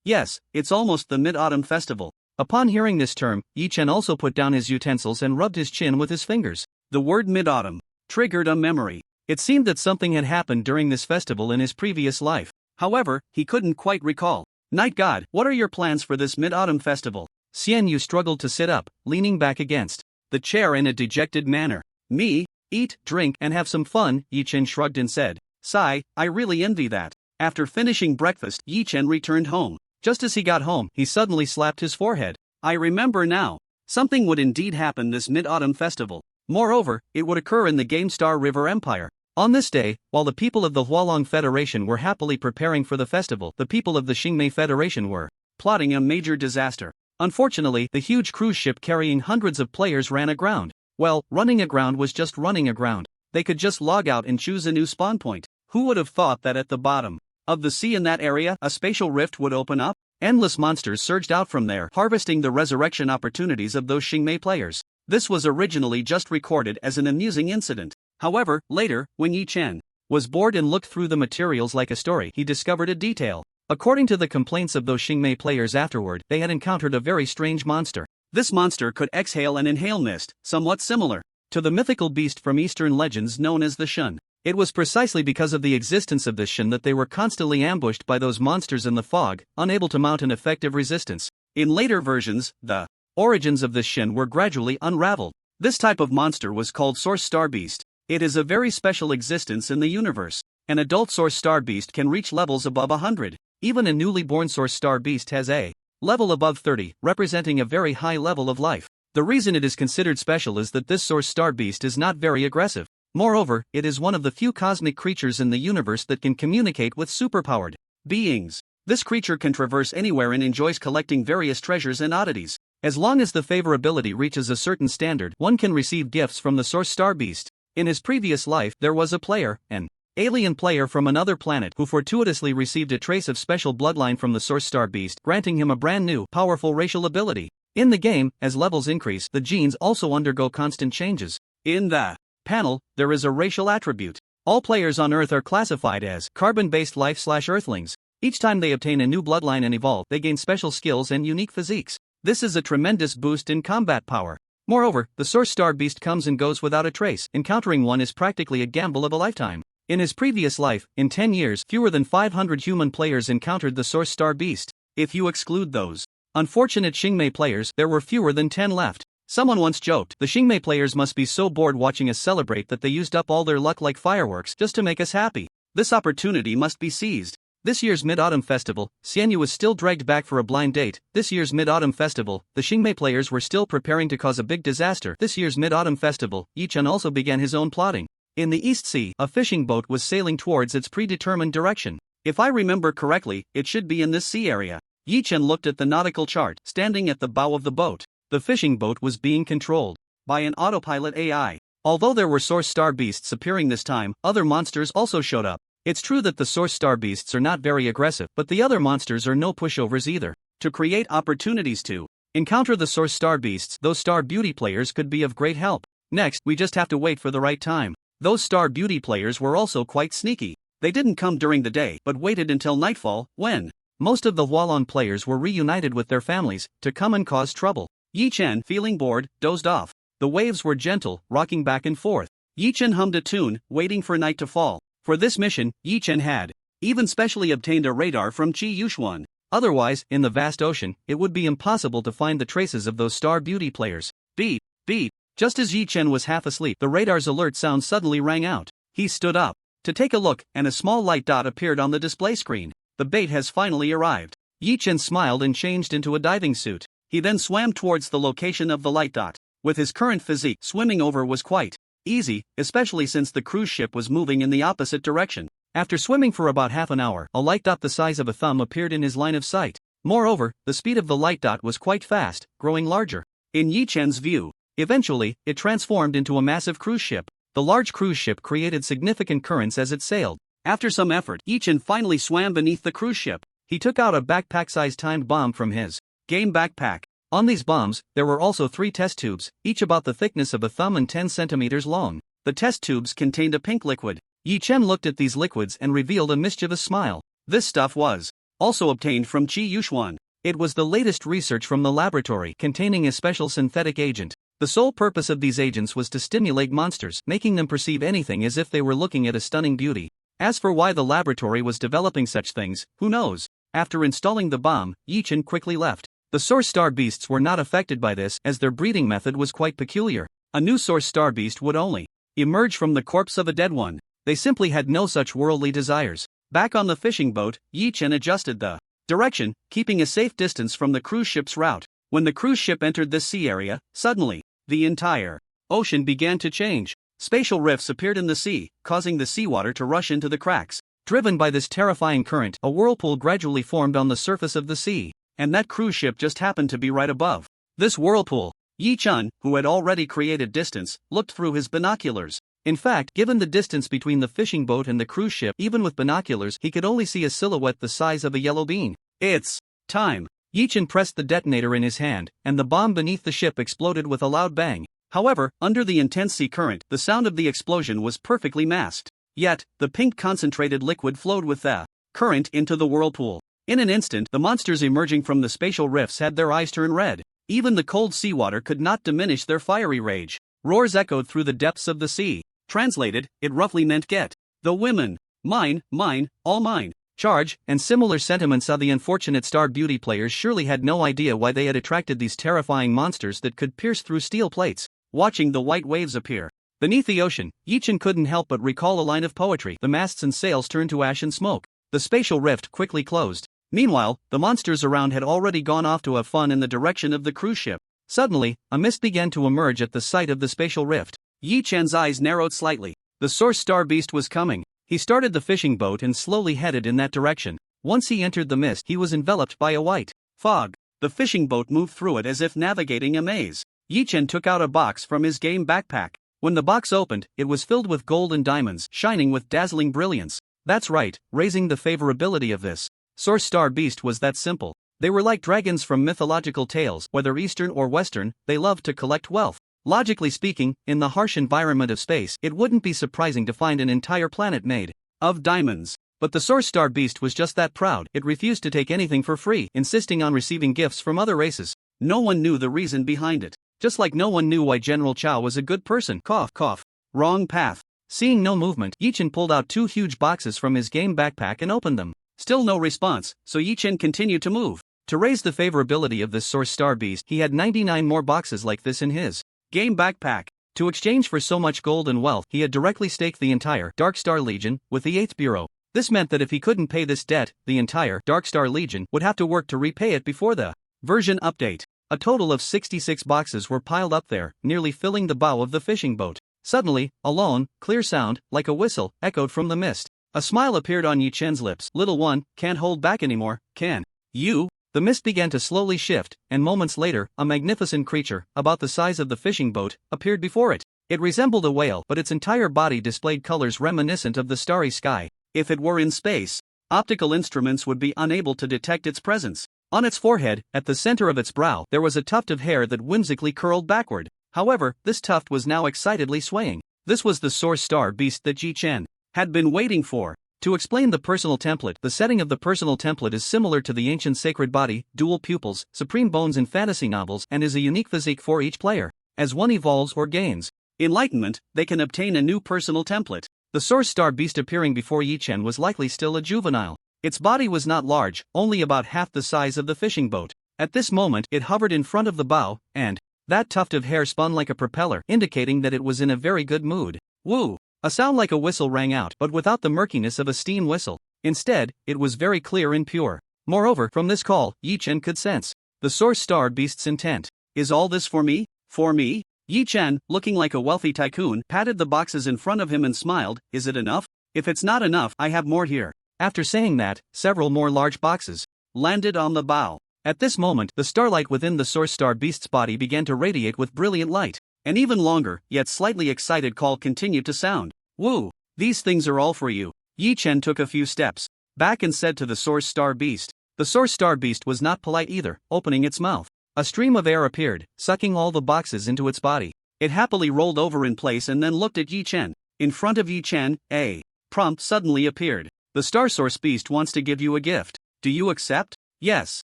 Yes, it's almost the Mid-Autumn Festival. Upon hearing this term, Yi Chen also put down his utensils and rubbed his chin with his fingers. The word mid-autumn triggered a memory. It seemed that something had happened during this festival in his previous life. However, he couldn't quite recall. Night God, what are your plans for this Mid-Autumn Festival? Xian Yu struggled to sit up, leaning back against the chair in a dejected manner. Me? eat, drink, and have some fun, Yi Chen shrugged and said. Sigh, I really envy that. After finishing breakfast, Yi Chen returned home. Just as he got home, he suddenly slapped his forehead. I remember now. Something would indeed happen this Mid-Autumn Festival. Moreover, it would occur in the GameStar River Empire. On this day, while the people of the Hualong Federation were happily preparing for the festival, the people of the Xingmei Federation were plotting a major disaster. Unfortunately, the huge cruise ship carrying hundreds of players ran aground. Well, running aground was just running aground. They could just log out and choose a new spawn point. Who would have thought that at the bottom of the sea in that area, a spatial rift would open up? Endless monsters surged out from there, harvesting the resurrection opportunities of those Xingmei players. This was originally just recorded as an amusing incident. However, later, when Yi Chen was bored and looked through the materials like a story, he discovered a detail. According to the complaints of those Xingmei players afterward, they had encountered a very strange monster. This monster could exhale and inhale mist, somewhat similar to the mythical beast from Eastern legends known as the Shun. It was precisely because of the existence of this Shun that they were constantly ambushed by those monsters in the fog, unable to mount an effective resistance. In later versions, the origins of this Shun were gradually unraveled. This type of monster was called Source Star Beast. It is a very special existence in the universe. An adult Source Star Beast can reach levels above 100. Even a newly born Source Star Beast has a level above 30, representing a very high level of life. The reason it is considered special is that this Source Star Beast is not very aggressive. Moreover, it is one of the few cosmic creatures in the universe that can communicate with superpowered beings. This creature can traverse anywhere and enjoys collecting various treasures and oddities. As long as the favorability reaches a certain standard, one can receive gifts from the Source Star Beast. In his previous life, there was a player, an alien player from another planet, who fortuitously received a trace of special bloodline from the Source Star Beast, granting him a brand new, powerful racial ability. In the game, as levels increase, the genes also undergo constant changes. In the panel, there is a racial attribute. All players on Earth are classified as carbon-based life/Earthlings. Each time they obtain a new bloodline and evolve, they gain special skills and unique physiques. This is a tremendous boost in combat power. Moreover, the Source Star Beast comes and goes without a trace. Encountering one is practically a gamble of a lifetime. In his previous life, in 10 years, fewer than 500 human players encountered the Source Star Beast. If you exclude those unfortunate Xingmei players, there were fewer than 10 left. Someone once joked, the Xingmei players must be so bored watching us celebrate that they used up all their luck like fireworks just to make us happy. This opportunity must be seized. This year's Mid-Autumn Festival, Xianyu was still dragged back for a blind date. This year's Mid-Autumn Festival, the Xingmei players were still preparing to cause a big disaster. This year's Mid-Autumn Festival, Yi Chen also began his own plotting. In the East Sea, a fishing boat was sailing towards its predetermined direction. If I remember correctly, it should be in this sea area. Yi Chen looked at the nautical chart. Standing at the bow of the boat, the fishing boat was being controlled by an autopilot AI. Although there were Source Star Beasts appearing this time, other monsters also showed up. It's true that the Source Star Beasts are not very aggressive, but the other monsters are no pushovers either. To create opportunities to encounter the Source Star Beasts, those Star Beauty players could be of great help. Next, we just have to wait for the right time. Those Star Beauty players were also quite sneaky. They didn't come during the day, but waited until nightfall, when most of the Hualong players were reunited with their families, to come and cause trouble. Yi Chen, feeling bored, dozed off. The waves were gentle, rocking back and forth. Yi Chen hummed a tune, waiting for night to fall. For this mission, Yi Chen had even specially obtained a radar from Qi Yuxuan. Otherwise, in the vast ocean, it would be impossible to find the traces of those Star Beauty players. Beep, beep. Just as Yi Chen was half asleep, the radar's alert sound suddenly rang out. He stood up to take a look, and a small light dot appeared on the display screen. The bait has finally arrived. Yi Chen smiled and changed into a diving suit. He then swam towards the location of the light dot. With his current physique, swimming over was quite easy, especially since the cruise ship was moving in the opposite direction. After swimming for about half an hour, a light dot the size of a thumb appeared in his line of sight. Moreover, the speed of the light dot was quite fast, growing larger. In Yi Chen's view, eventually, it transformed into a massive cruise ship. The large cruise ship created significant currents as it sailed. After some effort, Yi Chen finally swam beneath the cruise ship. He took out a backpack-sized timed bomb from his game backpack. On these bombs, there were also 3 test tubes, each about the thickness of a thumb and 10 centimeters long. The test tubes contained a pink liquid. Yi Chen looked at these liquids and revealed a mischievous smile. This stuff was also obtained from Qi Yuxuan. It was the latest research from the laboratory, containing a special synthetic agent. The sole purpose of these agents was to stimulate monsters, making them perceive anything as if they were looking at a stunning beauty. As for why the laboratory was developing such things, who knows? After installing the bomb, Yi Chen quickly left. The Source Star Beasts were not affected by this, as their breeding method was quite peculiar. A new Source Star Beast would only emerge from the corpse of a dead one. They simply had no such worldly desires. Back on the fishing boat, Yi Chen adjusted the direction, keeping a safe distance from the cruise ship's route. When the cruise ship entered this sea area, suddenly, the entire ocean began to change. Spatial rifts appeared in the sea, causing the seawater to rush into the cracks. Driven by this terrifying current, a whirlpool gradually formed on the surface of the sea, and that cruise ship just happened to be right above this whirlpool. Yi Chen, who had already created distance, looked through his binoculars. In fact, given the distance between the fishing boat and the cruise ship, even with binoculars, he could only see a silhouette the size of a yellow bean. It's time. Yi Chen pressed the detonator in his hand, and the bomb beneath the ship exploded with a loud bang. However, under the intense sea current, the sound of the explosion was perfectly masked. Yet, the pink concentrated liquid flowed with the current into the whirlpool. In an instant, the monsters emerging from the spatial rifts had their eyes turn red. Even the cold seawater could not diminish their fiery rage. Roars echoed through the depths of the sea. Translated, it roughly meant get the women. Mine, mine, all mine. Charge, and similar sentiments. The unfortunate Star Beauty players surely had no idea why they had attracted these terrifying monsters that could pierce through steel plates. Watching the white waves appear beneath the ocean, Yi Chen couldn't help but recall a line of poetry. The masts and sails turned to ash and smoke. The spatial rift quickly closed. Meanwhile, the monsters around had already gone off to have fun in the direction of the cruise ship. Suddenly, a mist began to emerge at the sight of the spatial rift. Yi Chen's eyes narrowed slightly. The source star beast was coming. He started the fishing boat and slowly headed in that direction. Once he entered the mist, he was enveloped by a white fog. The fishing boat moved through it as if navigating a maze. Yi Chen took out a box from his game backpack. When the box opened, it was filled with gold and diamonds, shining with dazzling brilliance. That's right, raising the favorability of this source star beast was that simple. They were like dragons from mythological tales, whether Eastern or Western, they loved to collect wealth. Logically speaking, in the harsh environment of space, it wouldn't be surprising to find an entire planet made of diamonds. But the source star beast was just that proud. It refused to take anything for free, insisting on receiving gifts from other races. No one knew the reason behind it. Just like no one knew why General Chao was a good person. Cough, cough. Wrong path. Seeing no movement, Yi Chen pulled out 2 huge boxes from his game backpack and opened them. Still no response, so Yi Chen continued to move. To raise the favorability of this source star beast, he had 99 more boxes like this in his game backpack. To exchange for so much gold and wealth, he had directly staked the entire Dark Star Legion with the 8th Bureau. This meant that if he couldn't pay this debt, the entire Dark Star Legion would have to work to repay it before the version update. A total of 66 boxes were piled up there, nearly filling the bow of the fishing boat. Suddenly, a lone, clear sound, like a whistle, echoed from the mist. A smile appeared on Yi Chen's lips. Little one, can't hold back anymore, can you? The mist began to slowly shift, and moments later, a magnificent creature, about the size of the fishing boat, appeared before it. It resembled a whale, but its entire body displayed colors reminiscent of the starry sky. If it were in space, optical instruments would be unable to detect its presence. On its forehead, at the center of its brow, there was a tuft of hair that whimsically curled backward. However, this tuft was now excitedly swaying. This was the source star beast that Yi Chen had been waiting for. To explain the personal template, the setting of the personal template is similar to the ancient sacred body, dual pupils, supreme bones in fantasy novels, and is a unique physique for each player. As one evolves or gains enlightenment, they can obtain a new personal template. The source star beast appearing before Yi Chen was likely still a juvenile. Its body was not large, only about half the size of the fishing boat. At this moment, it hovered in front of the bow, and that tuft of hair spun like a propeller, indicating that it was in a very good mood. Woo! A sound like a whistle rang out, but without the murkiness of a steam whistle. Instead, it was very clear and pure. Moreover, from this call, Yi Chen could sense the source star beast's intent. Is all this for me? For me? Yi Chen, looking like a wealthy tycoon, patted the boxes in front of him and smiled. Is it enough? If it's not enough, I have more here. After saying that, several more large boxes landed on the bow. At this moment, the starlight within the source star beast's body began to radiate with brilliant light. An even longer, yet slightly excited call continued to sound. Woo! These things are all for you. Yi Chen took a few steps back and said to the source star beast. The source star beast was not polite either, opening its mouth. A stream of air appeared, sucking all the boxes into its body. It happily rolled over in place and then looked at Yi Chen. In front of Yi Chen, a prompt suddenly appeared. The star source beast wants to give you a gift. Do you accept? Yes.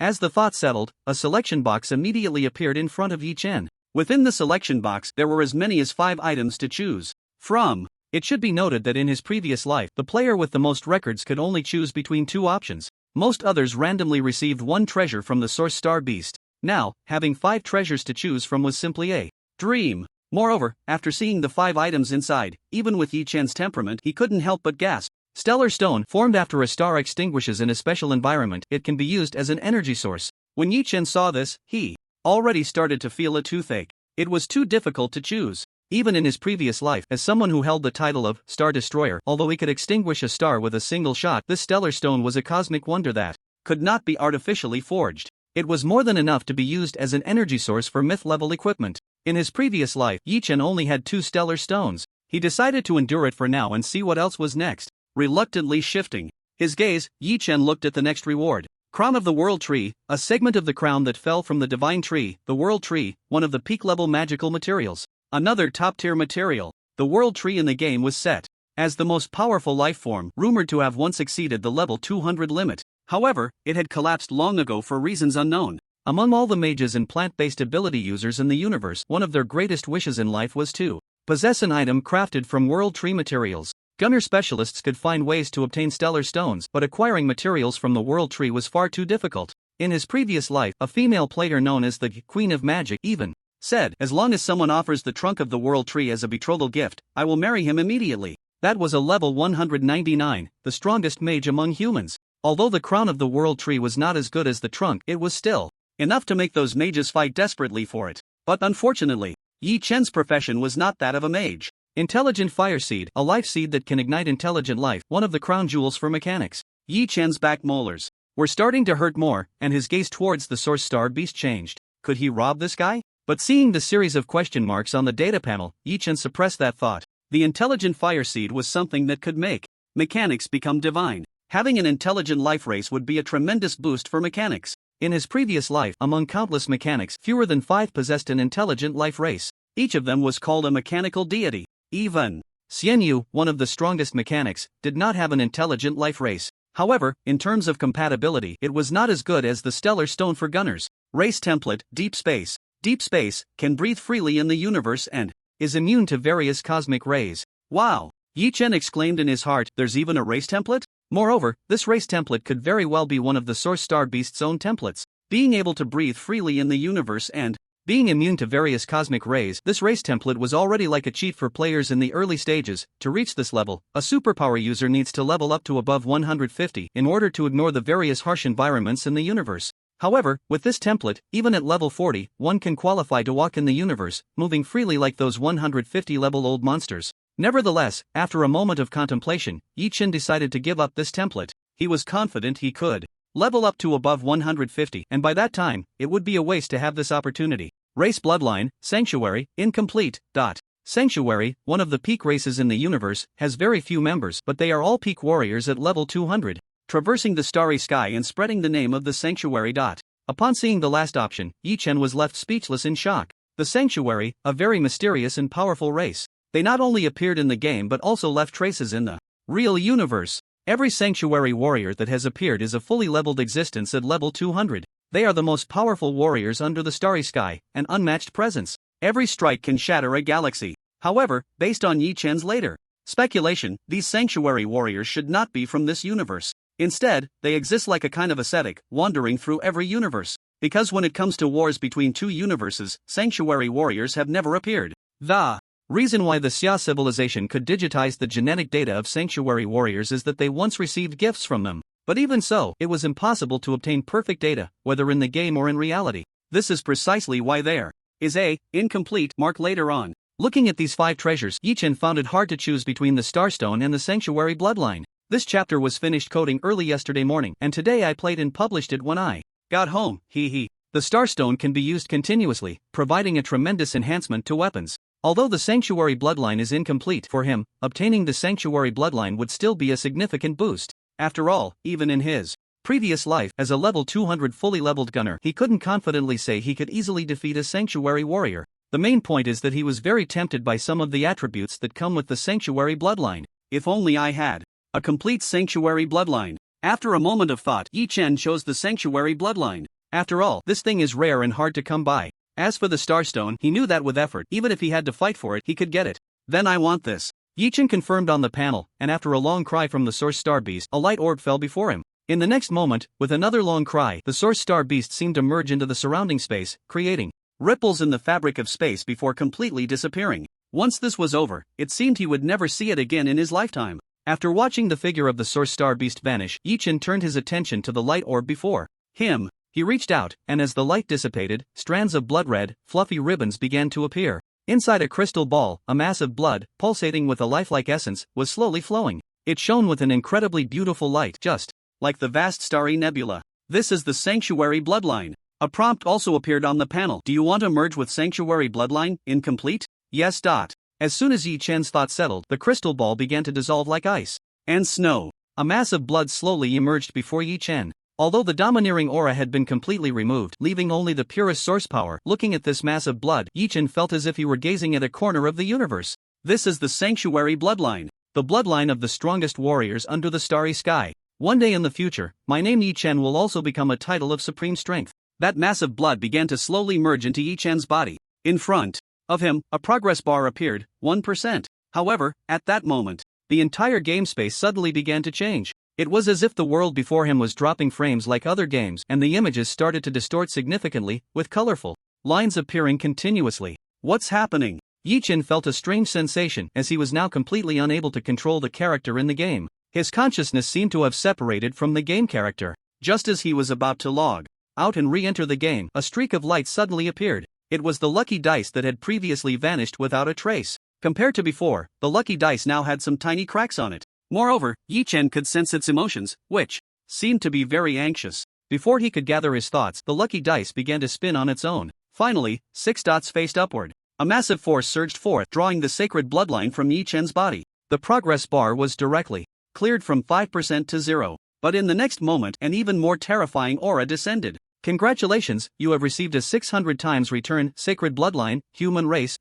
As the thought settled, a selection box immediately appeared in front of Yi Chen. Within the selection box, there were as many as 5 items to choose from. It should be noted that in his previous life, the player with the most records could only choose between 2 options. Most others randomly received 1 treasure from the source star beast. Now, having 5 treasures to choose from was simply a dream. Moreover, after seeing the 5 items inside, even with Yi Chen's temperament, he couldn't help but gasp. Stellar stone, formed after a star extinguishes in a special environment, it can be used as an energy source. When Yi Chen saw this, he already started to feel a toothache. It was too difficult to choose. Even in his previous life, as someone who held the title of Star Destroyer, although he could extinguish a star with a single shot, this stellar stone was a cosmic wonder that could not be artificially forged. It was more than enough to be used as an energy source for myth-level equipment. In his previous life, Yi Chen only had 2 stellar stones. He decided to endure it for now and see what else was next. Reluctantly shifting his gaze, Yi Chen looked at the next reward. Crown of the World Tree, a segment of the crown that fell from the Divine Tree, the World Tree, one of the peak-level magical materials. Another top-tier material. The World Tree in the game was set as the most powerful life form, rumored to have once exceeded the level 200 limit. However, it had collapsed long ago for reasons unknown. Among all the mages and plant-based ability users in the universe, one of their greatest wishes in life was to possess an item crafted from World Tree materials. Gunner specialists could find ways to obtain stellar stones, but acquiring materials from the World Tree was far too difficult. In his previous life, a female player known as the Queen of Magic even said, "As long as someone offers the trunk of the World Tree as a betrothal gift, I will marry him immediately." That was a level 199, the strongest mage among humans. Although the crown of the World Tree was not as good as the trunk, it was still enough to make those mages fight desperately for it. But unfortunately, Yi Chen's profession was not that of a mage. Intelligent Fire Seed, a life seed that can ignite intelligent life, one of the crown jewels for mechanics. Yi Chen's back molars were starting to hurt more, and his gaze towards the Source Star Beast changed. Could he rob this guy? But seeing the series of question marks on the data panel, Yi Chen suppressed that thought. The Intelligent Fire Seed was something that could make mechanics become divine. Having an intelligent life race would be a tremendous boost for mechanics. In his previous life, among countless mechanics, fewer than 5 possessed an intelligent life race. Each of them was called a mechanical deity. Even Xian Yu, one of the strongest mechanics, did not have an intelligent life race. However, in terms of compatibility, it was not as good as the Stellar Stone for Gunners. Race template, Deep Space. Deep Space can breathe freely in the universe and is immune to various cosmic rays. Wow! Yi Chen exclaimed in his heart, there's even a race template? Moreover, this race template could very well be one of the Source Star Beast's own templates. Being able to breathe freely in the universe and being immune to various cosmic rays, this race template was already like a cheat for players in the early stages. To reach this level, a superpower user needs to level up to above 150 in order to ignore the various harsh environments in the universe. However, with this template, even at level 40, one can qualify to walk in the universe, moving freely like those 150-level-old monsters. Nevertheless, after a moment of contemplation, Yi Chen decided to give up this template. He was confident he could level up to above 150, and by that time, it would be a waste to have this opportunity. Race Bloodline, Sanctuary, Incomplete. Sanctuary, one of the peak races in the universe, has very few members, but they are all peak warriors at level 200. Traversing the starry sky and spreading the name of the Sanctuary. Upon seeing the last option, Yi Chen was left speechless in shock. The Sanctuary, a very mysterious and powerful race. They not only appeared in the game but also left traces in the real universe. Every Sanctuary warrior that has appeared is a fully leveled existence at level 200. They are the most powerful warriors under the starry sky, an unmatched presence. Every strike can shatter a galaxy. However, based on Yi Chen's later speculation, these Sanctuary warriors should not be from this universe. Instead, they exist like a kind of ascetic, wandering through every universe. Because when it comes to wars between two universes, Sanctuary warriors have never appeared. The reason why the Xia civilization could digitize the genetic data of Sanctuary warriors is that they once received gifts from them. But even so, it was impossible to obtain perfect data, whether in the game or in reality. This is precisely why there is a incomplete mark later on. Looking at these 5 treasures, Yi Chen found it hard to choose between the Starstone and the Sanctuary Bloodline. This chapter was finished coding early yesterday morning, and today I played and published it when I got home. The Starstone can be used continuously, providing a tremendous enhancement to weapons. Although the Sanctuary Bloodline is incomplete for him, obtaining the Sanctuary Bloodline would still be a significant boost. After all, even in his previous life as a level 200 fully leveled gunner, he couldn't confidently say he could easily defeat a Sanctuary warrior. The main point is that he was very tempted by some of the attributes that come with the Sanctuary Bloodline. If only I had a complete Sanctuary Bloodline. After a moment of thought, Yi Chen chose the Sanctuary Bloodline. After all, this thing is rare and hard to come by. As for the Starstone, he knew that with effort, even if he had to fight for it, he could get it. Then I want this. Yi Chen confirmed on the panel, and after a long cry from the Source Star Beast, a light orb fell before him. In the next moment, with another long cry, the Source Star Beast seemed to merge into the surrounding space, creating ripples in the fabric of space before completely disappearing. Once this was over, it seemed he would never see it again in his lifetime. After watching the figure of the source star beast vanish, Yichin turned his attention to the light orb before him. He reached out, and as the light dissipated, strands of blood-red, fluffy ribbons began to appear. Inside a crystal ball, a mass of blood, pulsating with a lifelike essence, was slowly flowing. It shone with an incredibly beautiful light, just like the vast starry nebula. This is the Sanctuary Bloodline. A prompt also appeared on the panel. Do you want to merge with Sanctuary Bloodline? Incomplete? Yes. As soon as Yi Chen's thought settled, the crystal ball began to dissolve like ice and snow. A mass of blood slowly emerged before Yi Chen. Although the domineering aura had been completely removed, leaving only the purest source power, looking at this mass of blood, Yi Chen felt as if he were gazing at a corner of the universe. This is the Sanctuary Bloodline, the bloodline of the strongest warriors under the starry sky. One day in the future, my name Yi Chen will also become a title of supreme strength. That mass of blood began to slowly merge into Yi Chen's body. In front of him, a progress bar appeared, 1%. However, at that moment, the entire game space suddenly began to change. It was as if the world before him was dropping frames like other games, and the images started to distort significantly, with colorful lines appearing continuously. What's happening? Yi Chen felt a strange sensation as he was now completely unable to control the character in the game. His consciousness seemed to have separated from the game character. Just as he was about to log out and re-enter the game, a streak of light suddenly appeared. It was the lucky dice that had previously vanished without a trace. Compared to before, the lucky dice now had some tiny cracks on it. Moreover, Yi Chen could sense its emotions, which seemed to be very anxious. Before he could gather his thoughts, the lucky dice began to spin on its own. Finally, 6 dots faced upward. A massive force surged forth, drawing the sacred bloodline from Yi Chen's body. The progress bar was directly cleared from 5% to 0. But in the next moment, an even more terrifying aura descended. Congratulations, you have received a 600 times return, sacred bloodline, human race.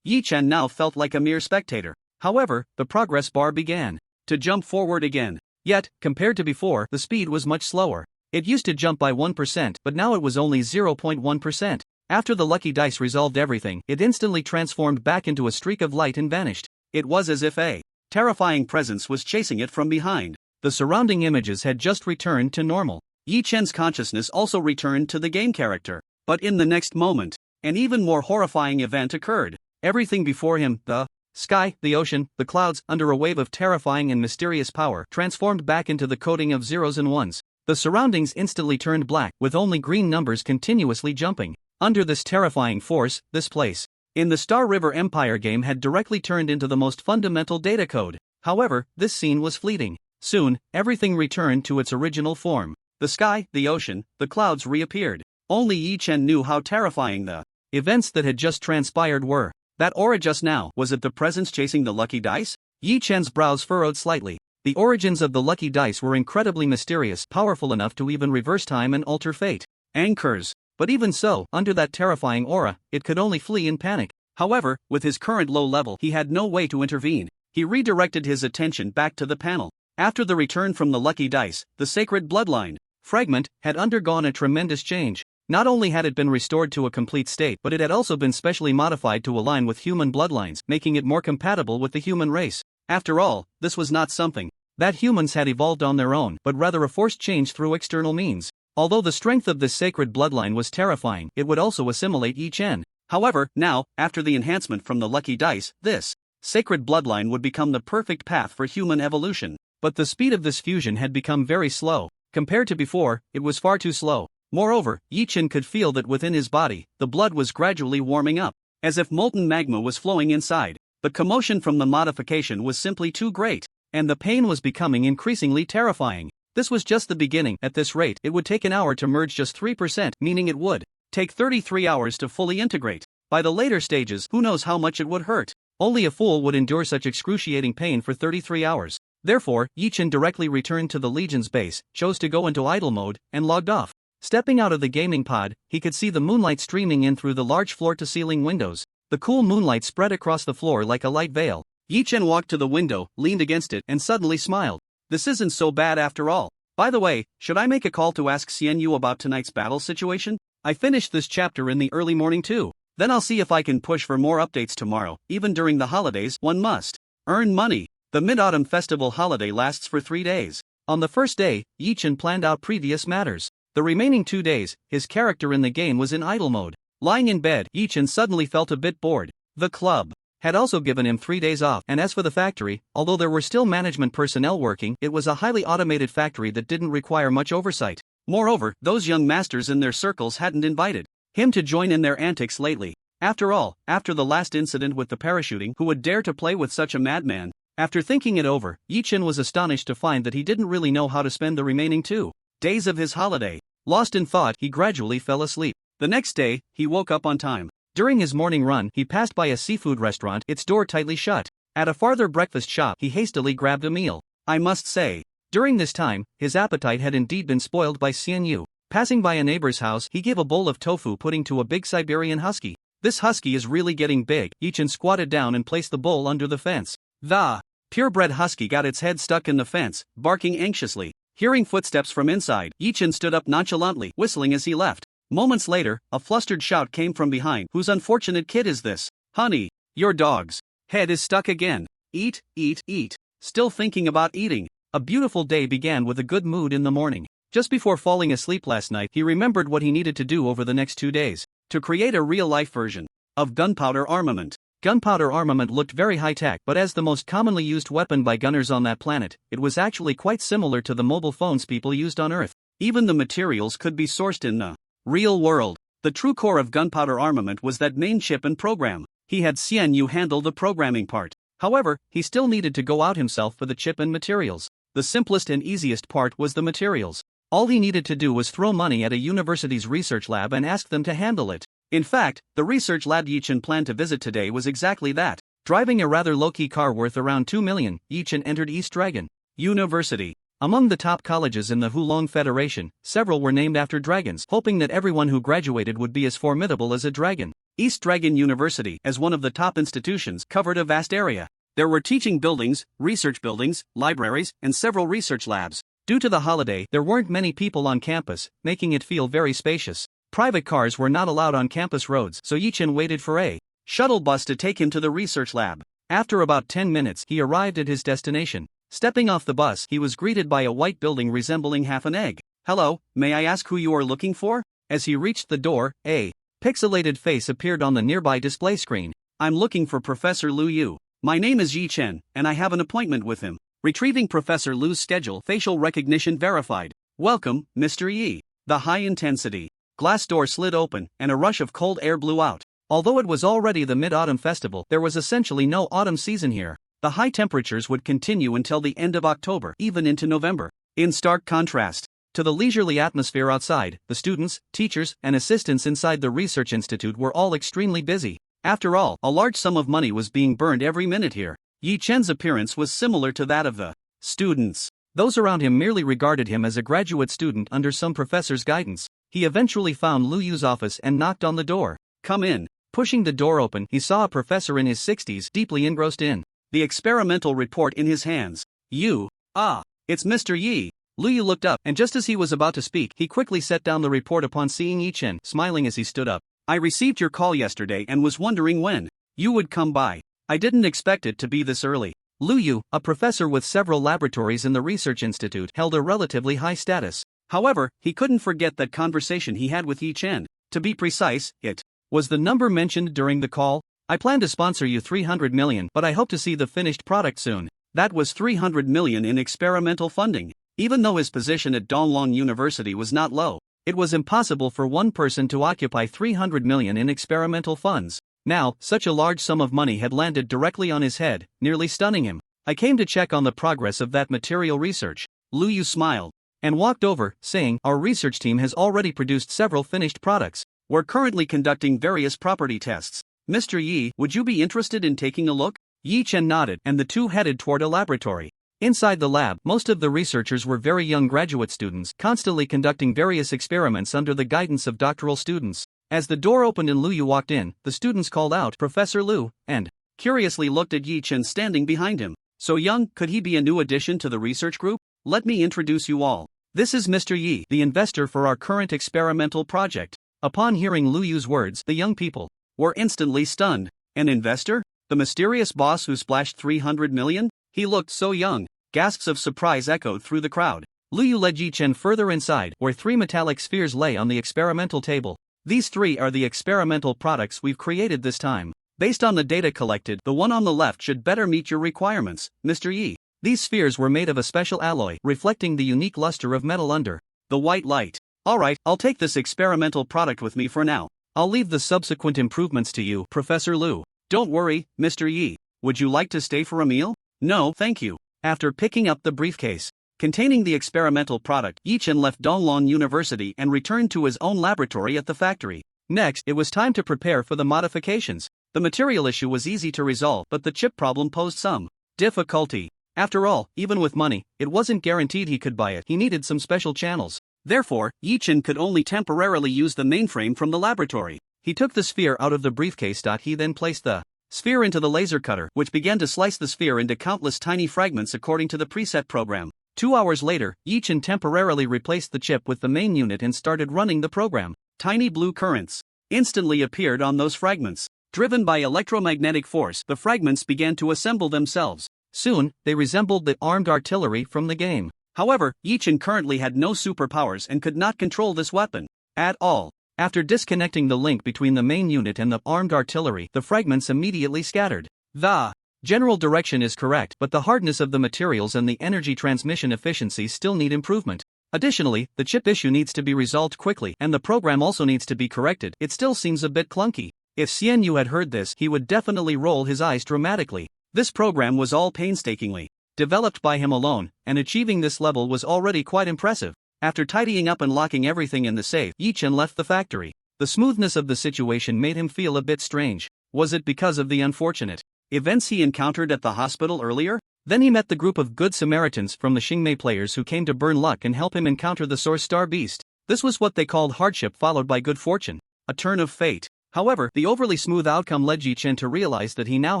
Yi Chen now felt like a mere spectator. However, the progress bar began to jump forward again. Yet, compared to before, the speed was much slower. It used to jump by 1%, but now it was only 0.1%. After the lucky dice resolved everything, it instantly transformed back into a streak of light and vanished. It was as if a terrifying presence was chasing it from behind. The surrounding images had just returned to normal. Yi Chen's consciousness also returned to the game character. But in the next moment, an even more horrifying event occurred. Everything before him, the sky, the ocean, the clouds, under a wave of terrifying and mysterious power, transformed back into the coding of zeros and ones. The surroundings instantly turned black, with only green numbers continuously jumping. Under this terrifying force, this place in the Star River Empire game had directly turned into the most fundamental data code. However, this scene was fleeting. Soon, everything returned to its original form. The sky, the ocean, the clouds reappeared. Only Yi Chen knew how terrifying the events that had just transpired were. That aura just now, was it the presence chasing the lucky dice? Yi Chen's brows furrowed slightly. The origins of the lucky dice were incredibly mysterious, powerful enough to even reverse time and alter fate. Anchors. But even so, under that terrifying aura, it could only flee in panic. However, with his current low level, he had no way to intervene. He redirected his attention back to the panel. After the return from the lucky dice, the sacred bloodline fragment had undergone a tremendous change. Not only had it been restored to a complete state, but it had also been specially modified to align with human bloodlines, making it more compatible with the human race. After all, this was not something that humans had evolved on their own, but rather a forced change through external means. Although the strength of this sacred bloodline was terrifying, it would also assimilate Yi Chen. However, now, after the enhancement from the lucky dice, this sacred bloodline would become the perfect path for human evolution. But the speed of this fusion had become very slow. Compared to before, it was far too slow. Moreover, Yi Chen could feel that within his body, the blood was gradually warming up, as if molten magma was flowing inside. The commotion from the modification was simply too great, and the pain was becoming increasingly terrifying. This was just the beginning. At this rate, it would take an hour to merge just 3%, meaning it would take 33 hours to fully integrate. By the later stages, who knows how much it would hurt. Only a fool would endure such excruciating pain for 33 hours. Therefore, Yi Chen directly returned to the Legion's base, chose to go into idle mode, and logged off. Stepping out of the gaming pod, he could see the moonlight streaming in through the large floor-to-ceiling windows. The cool moonlight spread across the floor like a light veil. Yi Chen walked to the window, leaned against it, and suddenly smiled. This isn't so bad after all. By the way, should I make a call to ask Xian Yu about tonight's battle situation? I finished this chapter in the early morning too. Then I'll see if I can push for more updates tomorrow. Even during the holidays, one must earn money. The Mid-Autumn Festival holiday lasts for 3 days. On the first day, Yi Chen planned out previous matters. The remaining 2 days, his character in the game was in idle mode. Lying in bed, Yi-Chen suddenly felt a bit bored. The club had also given him 3 days off, and as for the factory, although there were still management personnel working, it was a highly automated factory that didn't require much oversight. Moreover, those young masters in their circles hadn't invited him to join in their antics lately. After all, after the last incident with the parachuting, who would dare to play with such a madman? After thinking it over, Yi-Chen was astonished to find that he didn't really know how to spend the remaining 2 days of his holiday. Lost in thought, he gradually fell asleep. The next day, he woke up on time. During his morning run, he passed by a seafood restaurant, its door tightly shut. At a farther breakfast shop, he hastily grabbed a meal. I must say, during this time, his appetite had indeed been spoiled by Xian Yu. Passing by a neighbor's house, he gave a bowl of tofu pudding to a big Siberian husky. This husky is really getting big. Yi-Chen squatted down and placed the bowl under the fence. The purebred husky got its head stuck in the fence, barking anxiously. Hearing footsteps from inside, Yi-Chen stood up nonchalantly, whistling as he left. Moments later, a flustered shout came from behind. Whose unfortunate kid is this? Honey, your dog's head is stuck again. Eat, eat, eat. Still thinking about eating. A beautiful day began with a good mood in the morning. Just before falling asleep last night, he remembered what he needed to do over the next 2 days. To create a real-life version of gunpowder armament. Gunpowder armament looked very high-tech, but as the most commonly used weapon by gunners on that planet, it was actually quite similar to the mobile phones people used on Earth. Even the materials could be sourced in the real world. The true core of gunpowder armament was that main chip and program. He had Xian Yu handle the programming part. However, he still needed to go out himself for the chip and materials. The simplest and easiest part was the materials. All he needed to do was throw money at a university's research lab and ask them to handle it. In fact, the research lab Yi-Chen planned to visit today was exactly that. Driving a rather low-key car worth around 2 million, Yi-Chen entered East Dragon University. Among the top colleges in the Hulong Federation, several were named after dragons, hoping that everyone who graduated would be as formidable as a dragon. East Dragon University, as one of the top institutions, covered a vast area. There were teaching buildings, research buildings, libraries, and several research labs. Due to the holiday, there weren't many people on campus, making it feel very spacious. Private cars were not allowed on campus roads, so Yi-Chen waited for a shuttle bus to take him to the research lab. After about 10 minutes, he arrived at his destination. Stepping off the bus, he was greeted by a white building resembling half an egg. Hello, may I ask who you are looking for? As he reached the door, a pixelated face appeared on the nearby display screen. I'm looking for Professor Lu Yu. My name is Yi-Chen, and I have an appointment with him. Retrieving Professor Lu's schedule, facial recognition verified. Welcome, Mr. Yi. The high-intensity glass door slid open, and a rush of cold air blew out. Although it was already the Mid-Autumn Festival, there was essentially no autumn season here. The high temperatures would continue until the end of October, even into November. In stark contrast to the leisurely atmosphere outside, the students, teachers, and assistants inside the research institute were all extremely busy. After all, a large sum of money was being burned every minute here. Yi-Chen's appearance was similar to that of the students. Those around him merely regarded him as a graduate student under some professor's guidance. He eventually found Lu Yu's office and knocked on the door. Come in. Pushing the door open, he saw a professor in his 60s, deeply engrossed in the experimental report in his hands. You? Ah, it's Mr. Yi. Lu Yu looked up, and just as he was about to speak, he quickly set down the report upon seeing Yi-Chen, smiling as he stood up. I received your call yesterday and was wondering when you would come by. I didn't expect it to be this early. Lu Yu, a professor with several laboratories in the research institute, held a relatively high status. However, he couldn't forget that conversation he had with Yi-Chen. To be precise, it was the number mentioned during the call. I plan to sponsor you 300 million, but I hope to see the finished product soon. That was 300 million in experimental funding. Even though his position at Donglong University was not low, it was impossible for one person to occupy 300 million in experimental funds. Now, such a large sum of money had landed directly on his head, nearly stunning him. I came to check on the progress of that material research. Lu Yu smiled and walked over, saying, our research team has already produced several finished products. We're currently conducting various property tests. Mr. Yi, would you be interested in taking a look? Yi-Chen nodded, and the two headed toward a laboratory. Inside the lab, most of the researchers were very young graduate students, constantly conducting various experiments under the guidance of doctoral students. As the door opened and Lu Yu walked in, the students called out, Professor Lu, and curiously looked at Yi-Chen standing behind him. So young, could he be a new addition to the research group? Let me introduce you all. This is Mr. Yi, the investor for our current experimental project. Upon hearing Lu Yu's words, the young people were instantly stunned. An investor? The mysterious boss who splashed 300 million? He looked so young. Gasps of surprise echoed through the crowd. Lu Yu led Yi-Chen further inside, where 3 metallic spheres lay on the experimental table. These 3 are the experimental products we've created this time. Based on the data collected, the one on the left should better meet your requirements, Mr. Yi. These spheres were made of a special alloy, reflecting the unique luster of metal under the white light. Alright, I'll take this experimental product with me for now. I'll leave the subsequent improvements to you, Professor Liu. Don't worry, Mr. Yi. Would you like to stay for a meal? No, thank you. After picking up the briefcase containing the experimental product, Yi Chen left Donglong University and returned to his own laboratory at the factory. Next, it was time to prepare for the modifications. The material issue was easy to resolve, but the chip problem posed some difficulty. After all, even with money, it wasn't guaranteed he could buy it. He needed some special channels. Therefore, Yi Chen could only temporarily use the mainframe from the laboratory. He took the sphere out of the briefcase. He then placed the sphere into the laser cutter, which began to slice the sphere into countless tiny fragments according to the preset program. 2 hours later, Yi Chen temporarily replaced the chip with the main unit and started running the program. Tiny blue currents instantly appeared on those fragments. Driven by electromagnetic force, the fragments began to assemble themselves. Soon, they resembled the armed artillery from the game. However, Yi Chen currently had no superpowers and could not control this weapon at all. After disconnecting the link between the main unit and the armed artillery, the fragments immediately scattered. The general direction is correct, but the hardness of the materials and the energy transmission efficiency still need improvement. Additionally, the chip issue needs to be resolved quickly, and the program also needs to be corrected. It still seems a bit clunky. If Xian Yu had heard this, he would definitely roll his eyes dramatically. This program was all painstakingly developed by him alone, and achieving this level was already quite impressive. After tidying up and locking everything in the safe, Yi Chen left the factory. The smoothness of the situation made him feel a bit strange. Was it because of the unfortunate events he encountered at the hospital earlier? Then he met the group of good Samaritans from the Xingmei players who came to burn luck and help him encounter the Source Star Beast. This was what they called hardship followed by good fortune. A turn of fate. However, the overly smooth outcome led Yi Chen to realize that he now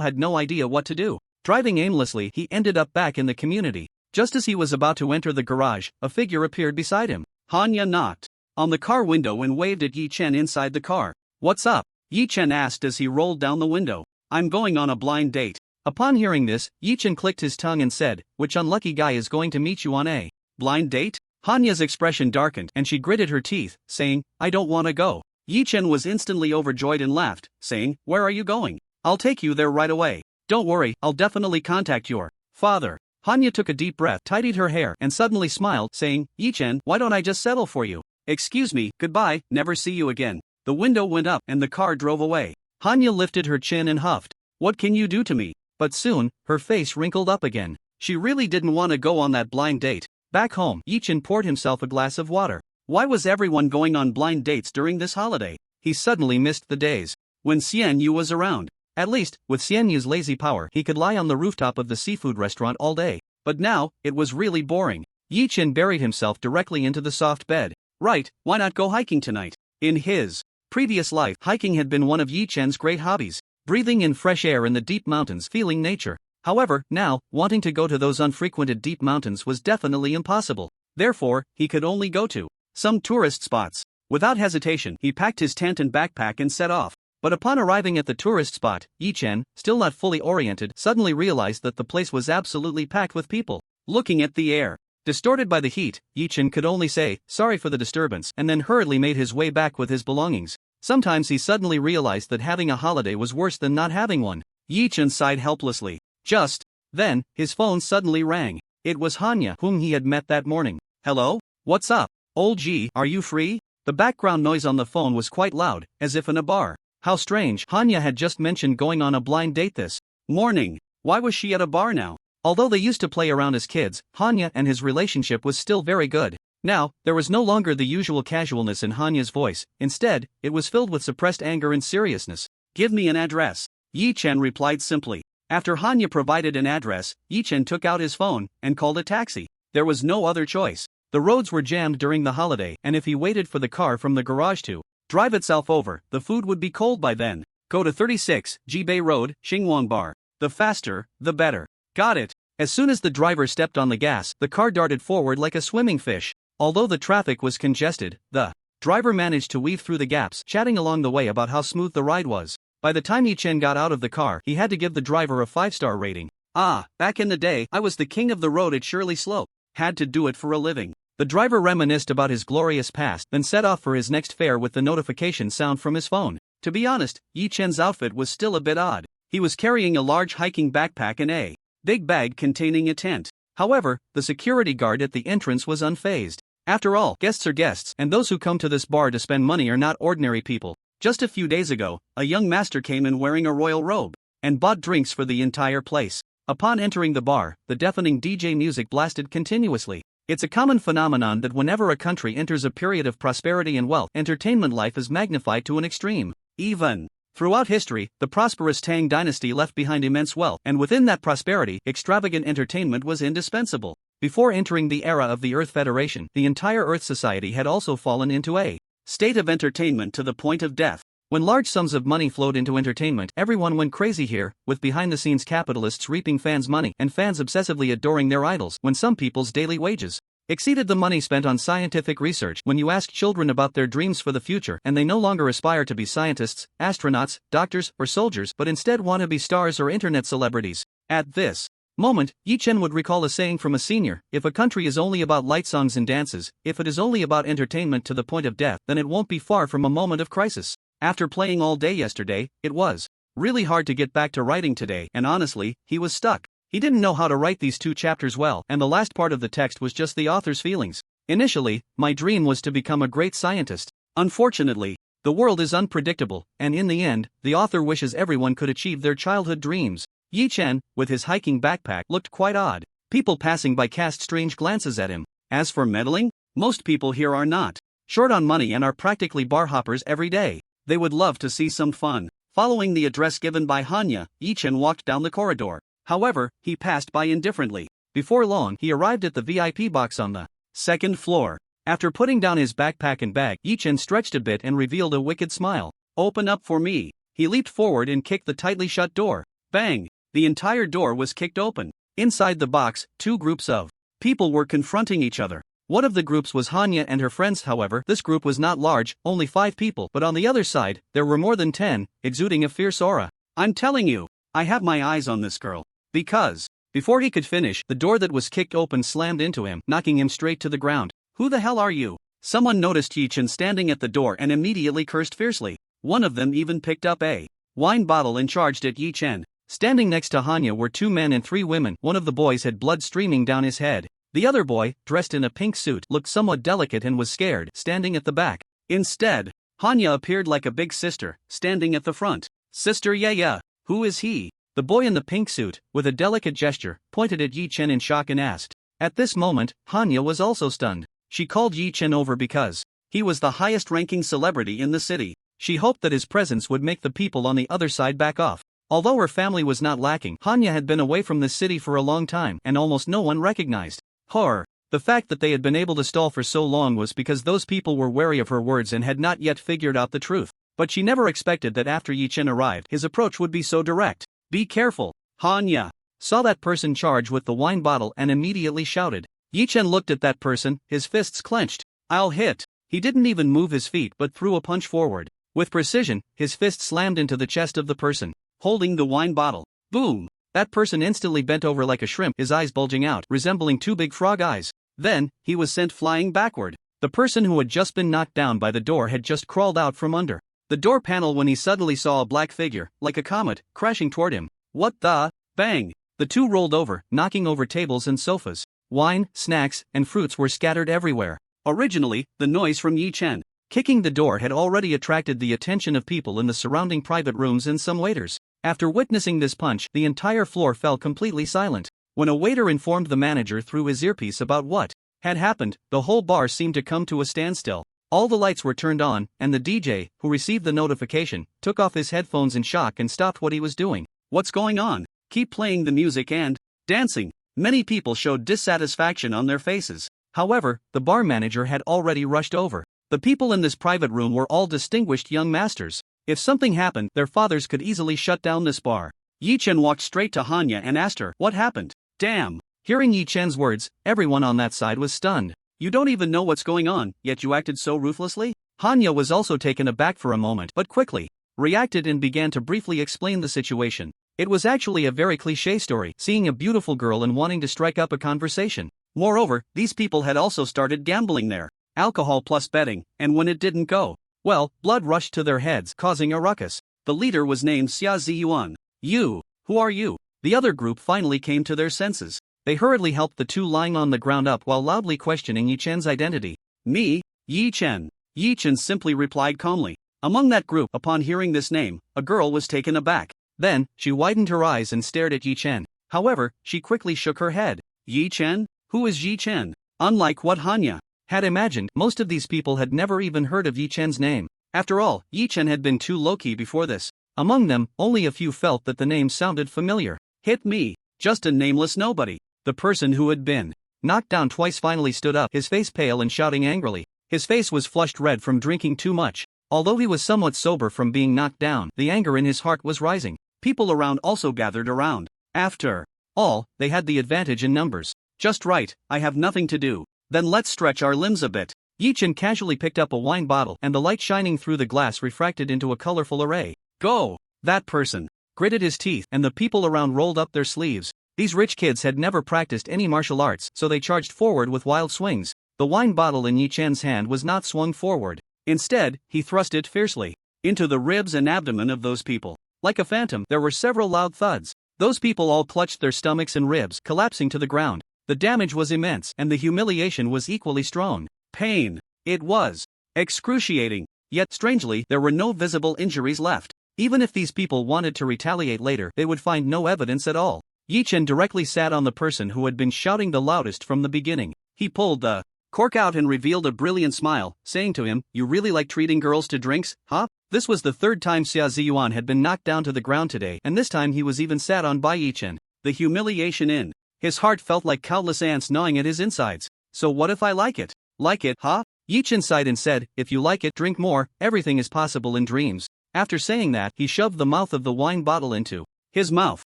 had no idea what to do. Driving aimlessly, he ended up back in the community. Just as he was about to enter the garage, a figure appeared beside him. Hanya knocked on the car window and waved at Yi Chen inside the car. What's up? Yi Chen asked as he rolled down the window. I'm going on a blind date. Upon hearing this, Yi Chen clicked his tongue and said, which unlucky guy is going to meet you on a blind date? Hanya's expression darkened and she gritted her teeth, saying, I don't want to go. Yi Chen was instantly overjoyed and laughed, saying, where are you going? I'll take you there right away. Don't worry, I'll definitely contact your father. Hanya took a deep breath, tidied her hair, and suddenly smiled, saying, Yi Chen, why don't I just settle for you? Excuse me, goodbye, never see you again. The window went up and the car drove away. Hanya lifted her chin and huffed. What can you do to me? But soon, her face wrinkled up again. She really didn't want to go on that blind date. Back home, Yi Chen poured himself a glass of water. Why was everyone going on blind dates during this holiday? He suddenly missed the days when Xian Yu was around. At least, with Xian Yu's lazy power, he could lie on the rooftop of the seafood restaurant all day. But now, it was really boring. Yi Chen buried himself directly into the soft bed. Right, why not go hiking tonight? In his previous life, hiking had been one of Yi Chen's great hobbies. Breathing in fresh air in the deep mountains, feeling nature. However, now, wanting to go to those unfrequented deep mountains was definitely impossible. Therefore, he could only go to some tourist spots. Without hesitation, he packed his tent and backpack and set off. But upon arriving at the tourist spot, Yi Chen, still not fully oriented, suddenly realized that the place was absolutely packed with people. Looking at the air, distorted by the heat, Yi Chen could only say, sorry for the disturbance, and then hurriedly made his way back with his belongings. Sometimes he suddenly realized that having a holiday was worse than not having one. Yi Chen sighed helplessly. Just then, his phone suddenly rang. It was Hanya, whom he had met that morning. Hello? What's up? Old G, are you free? The background noise on the phone was quite loud, as if in a bar. How strange, Hanya had just mentioned going on a blind date this morning. Why was she at a bar now? Although they used to play around as kids, Hanya and his relationship was still very good. Now, there was no longer the usual casualness in Hanya's voice. Instead, it was filled with suppressed anger and seriousness. Give me an address. Yi Chen replied simply. After Hanya provided an address, Yi Chen took out his phone and called a taxi. There was no other choice. The roads were jammed during the holiday, and if he waited for the car from the garage to drive itself over, the food would be cold by then. Go to 36, Jibei Road, Xingwang Bar. The faster, the better. Got it. As soon as the driver stepped on the gas, the car darted forward like a swimming fish. Although the traffic was congested, the driver managed to weave through the gaps, chatting along the way about how smooth the ride was. By the time Yi Chen got out of the car, he had to give the driver a 5-star rating. Ah, back in the day, I was the king of the road at Shirley Slope. Had to do it for a living. The driver reminisced about his glorious past, then set off for his next fare with the notification sound from his phone. To be honest, Yi Chen's outfit was still a bit odd. He was carrying a large hiking backpack and a big bag containing a tent. However, the security guard at the entrance was unfazed. After all, guests are guests, and those who come to this bar to spend money are not ordinary people. Just a few days ago, a young master came in wearing a royal robe and bought drinks for the entire place. Upon entering the bar, the deafening DJ music blasted continuously. It's a common phenomenon that whenever a country enters a period of prosperity and wealth, entertainment life is magnified to an extreme. Even throughout history, the prosperous Tang dynasty left behind immense wealth, and within that prosperity, extravagant entertainment was indispensable. Before entering the era of the Earth Federation, the entire Earth society had also fallen into a state of entertainment to the point of death. When large sums of money flowed into entertainment, everyone went crazy here, with behind-the-scenes capitalists reaping fans' money and fans obsessively adoring their idols. When some people's daily wages exceeded the money spent on scientific research, when you ask children about their dreams for the future and they no longer aspire to be scientists, astronauts, doctors, or soldiers but instead want to be stars or internet celebrities. At this moment, Yi Chen would recall a saying from a senior: if a country is only about light songs and dances, if it is only about entertainment to the point of death, then it won't be far from a moment of crisis. After playing all day yesterday, it was really hard to get back to writing today, and honestly, he was stuck. He didn't know how to write these 2 chapters well, and the last part of the text was just the author's feelings. Initially, my dream was to become a great scientist. Unfortunately, the world is unpredictable, and in the end, the author wishes everyone could achieve their childhood dreams. Yi Chen, with his hiking backpack, looked quite odd. People passing by cast strange glances at him. As for meddling, most people here are not short on money and are practically bar hoppers every day. They would love to see some fun. Following the address given by Hanya, Yi Chen walked down the corridor. However, he passed by indifferently. Before long, he arrived at the VIP box on the 2nd floor. After putting down his backpack and bag, Yi Chen stretched a bit and revealed a wicked smile. "Open up for me." He leaped forward and kicked the tightly shut door. Bang! The entire door was kicked open. Inside the box, 2 groups of people were confronting each other. One of the groups was Hanya and her friends. However, this group was not large, only 5 people, but on the other side, there were more than 10, exuding a fierce aura. "I'm telling you, I have my eyes on this girl." Because, before he could finish, the door that was kicked open slammed into him, knocking him straight to the ground. "Who the hell are you?" Someone noticed Yi Chen standing at the door and immediately cursed fiercely. One of them even picked up a wine bottle and charged at Yi Chen. Standing next to Hanya were 2 men and 3 women. One of the boys had blood streaming down his head. The other boy, dressed in a pink suit, looked somewhat delicate and was scared, standing at the back. Instead, Hanya appeared like a big sister, standing at the front. "Sister Yaya, who is he?" The boy in the pink suit, with a delicate gesture, pointed at Yi Chen in shock and asked. At this moment, Hanya was also stunned. She called Yi Chen over because he was the highest-ranking celebrity in the city. She hoped that his presence would make the people on the other side back off. Although her family was not lacking, Hanya had been away from the city for a long time, and almost no one recognized her. The fact that they had been able to stall for so long was because those people were wary of her words and had not yet figured out the truth. But she never expected that after Yi Chen arrived, his approach would be so direct. "Be careful." Hanya saw that person charge with the wine bottle and immediately shouted. Yi Chen looked at that person, his fists clenched. "I'll hit." He didn't even move his feet but threw a punch forward. With precision, his fist slammed into the chest of the person holding the wine bottle. Boom! That person instantly bent over like a shrimp, his eyes bulging out, resembling 2 big frog eyes. Then, he was sent flying backward. The person who had just been knocked down by the door had just crawled out from under the door panel when he suddenly saw a black figure, like a comet, crashing toward him. What the? Bang! The 2 rolled over, knocking over tables and sofas. Wine, snacks, and fruits were scattered everywhere. Originally, the noise from Yi Chen kicking the door had already attracted the attention of people in the surrounding private rooms and some waiters. After witnessing this punch, the entire floor fell completely silent. When a waiter informed the manager through his earpiece about what had happened, the whole bar seemed to come to a standstill. All the lights were turned on, and the DJ, who received the notification, took off his headphones in shock and stopped what he was doing. "What's going on? Keep playing the music and dancing." Many people showed dissatisfaction on their faces. However, the bar manager had already rushed over. The people in this private room were all distinguished young masters. If something happened, their fathers could easily shut down this bar. Yi Chen walked straight to Hanya and asked her, "What happened?" Damn! Hearing Yi Chen's words, everyone on that side was stunned. "You don't even know what's going on, yet you acted so ruthlessly?" Hanya was also taken aback for a moment, but quickly reacted and began to briefly explain the situation. It was actually a very cliché story, seeing a beautiful girl and wanting to strike up a conversation. Moreover, these people had also started gambling there. Alcohol plus betting, and when it didn't go well, blood rushed to their heads, causing a ruckus. The leader was named Xia Ziyuan. You, who are you? The other group finally came to their senses. They hurriedly helped the two lying on the ground up while loudly questioning Yi Chen's identity. Me, Yi Chen. Yi Chen simply replied calmly. Among that group, upon hearing this name, a girl was taken aback. Then, she widened her eyes and stared at Yi Chen. However, she quickly shook her head. Yi Chen? Who is Yi Chen? Unlike what Hanya had imagined, most of these people had never even heard of Yi Chen's name. After all, Yi Chen had been too low-key before this. Among them, only a few felt that the name sounded familiar. Hit me. Just a nameless nobody. The person who had been knocked down twice finally stood up, his face pale and shouting angrily. His face was flushed red from drinking too much. Although he was somewhat sober from being knocked down, the anger in his heart was rising. People around also gathered around. After all, they had the advantage in numbers. Just right, I have nothing to do. Then let's stretch our limbs a bit. Yi Chen casually picked up a wine bottle and the light shining through the glass refracted into a colorful array. Go! That person gritted his teeth and the people around rolled up their sleeves. These rich kids had never practiced any martial arts, so they charged forward with wild swings. The wine bottle in Yi Chen's hand was not swung forward. Instead, he thrust it fiercely into the ribs and abdomen of those people. Like a phantom, there were several loud thuds. Those people all clutched their stomachs and ribs, collapsing to the ground. The damage was immense, and the humiliation was equally strong. Pain. It was excruciating. Yet, strangely, there were no visible injuries left. Even if these people wanted to retaliate later, they would find no evidence at all. Yi Chen directly sat on the person who had been shouting the loudest from the beginning. He pulled the cork out and revealed a brilliant smile, saying to him, "You really like treating girls to drinks, huh?" This was the third time Xia Ziyuan had been knocked down to the ground today, and this time he was even sat on by Yi Chen. The humiliation in his heart felt like countless ants gnawing at his insides. So what if I like it? Like it, huh? Yi Chen sighed and said, "If you like it, drink more, everything is possible in dreams." After saying that, he shoved the mouth of the wine bottle into his mouth.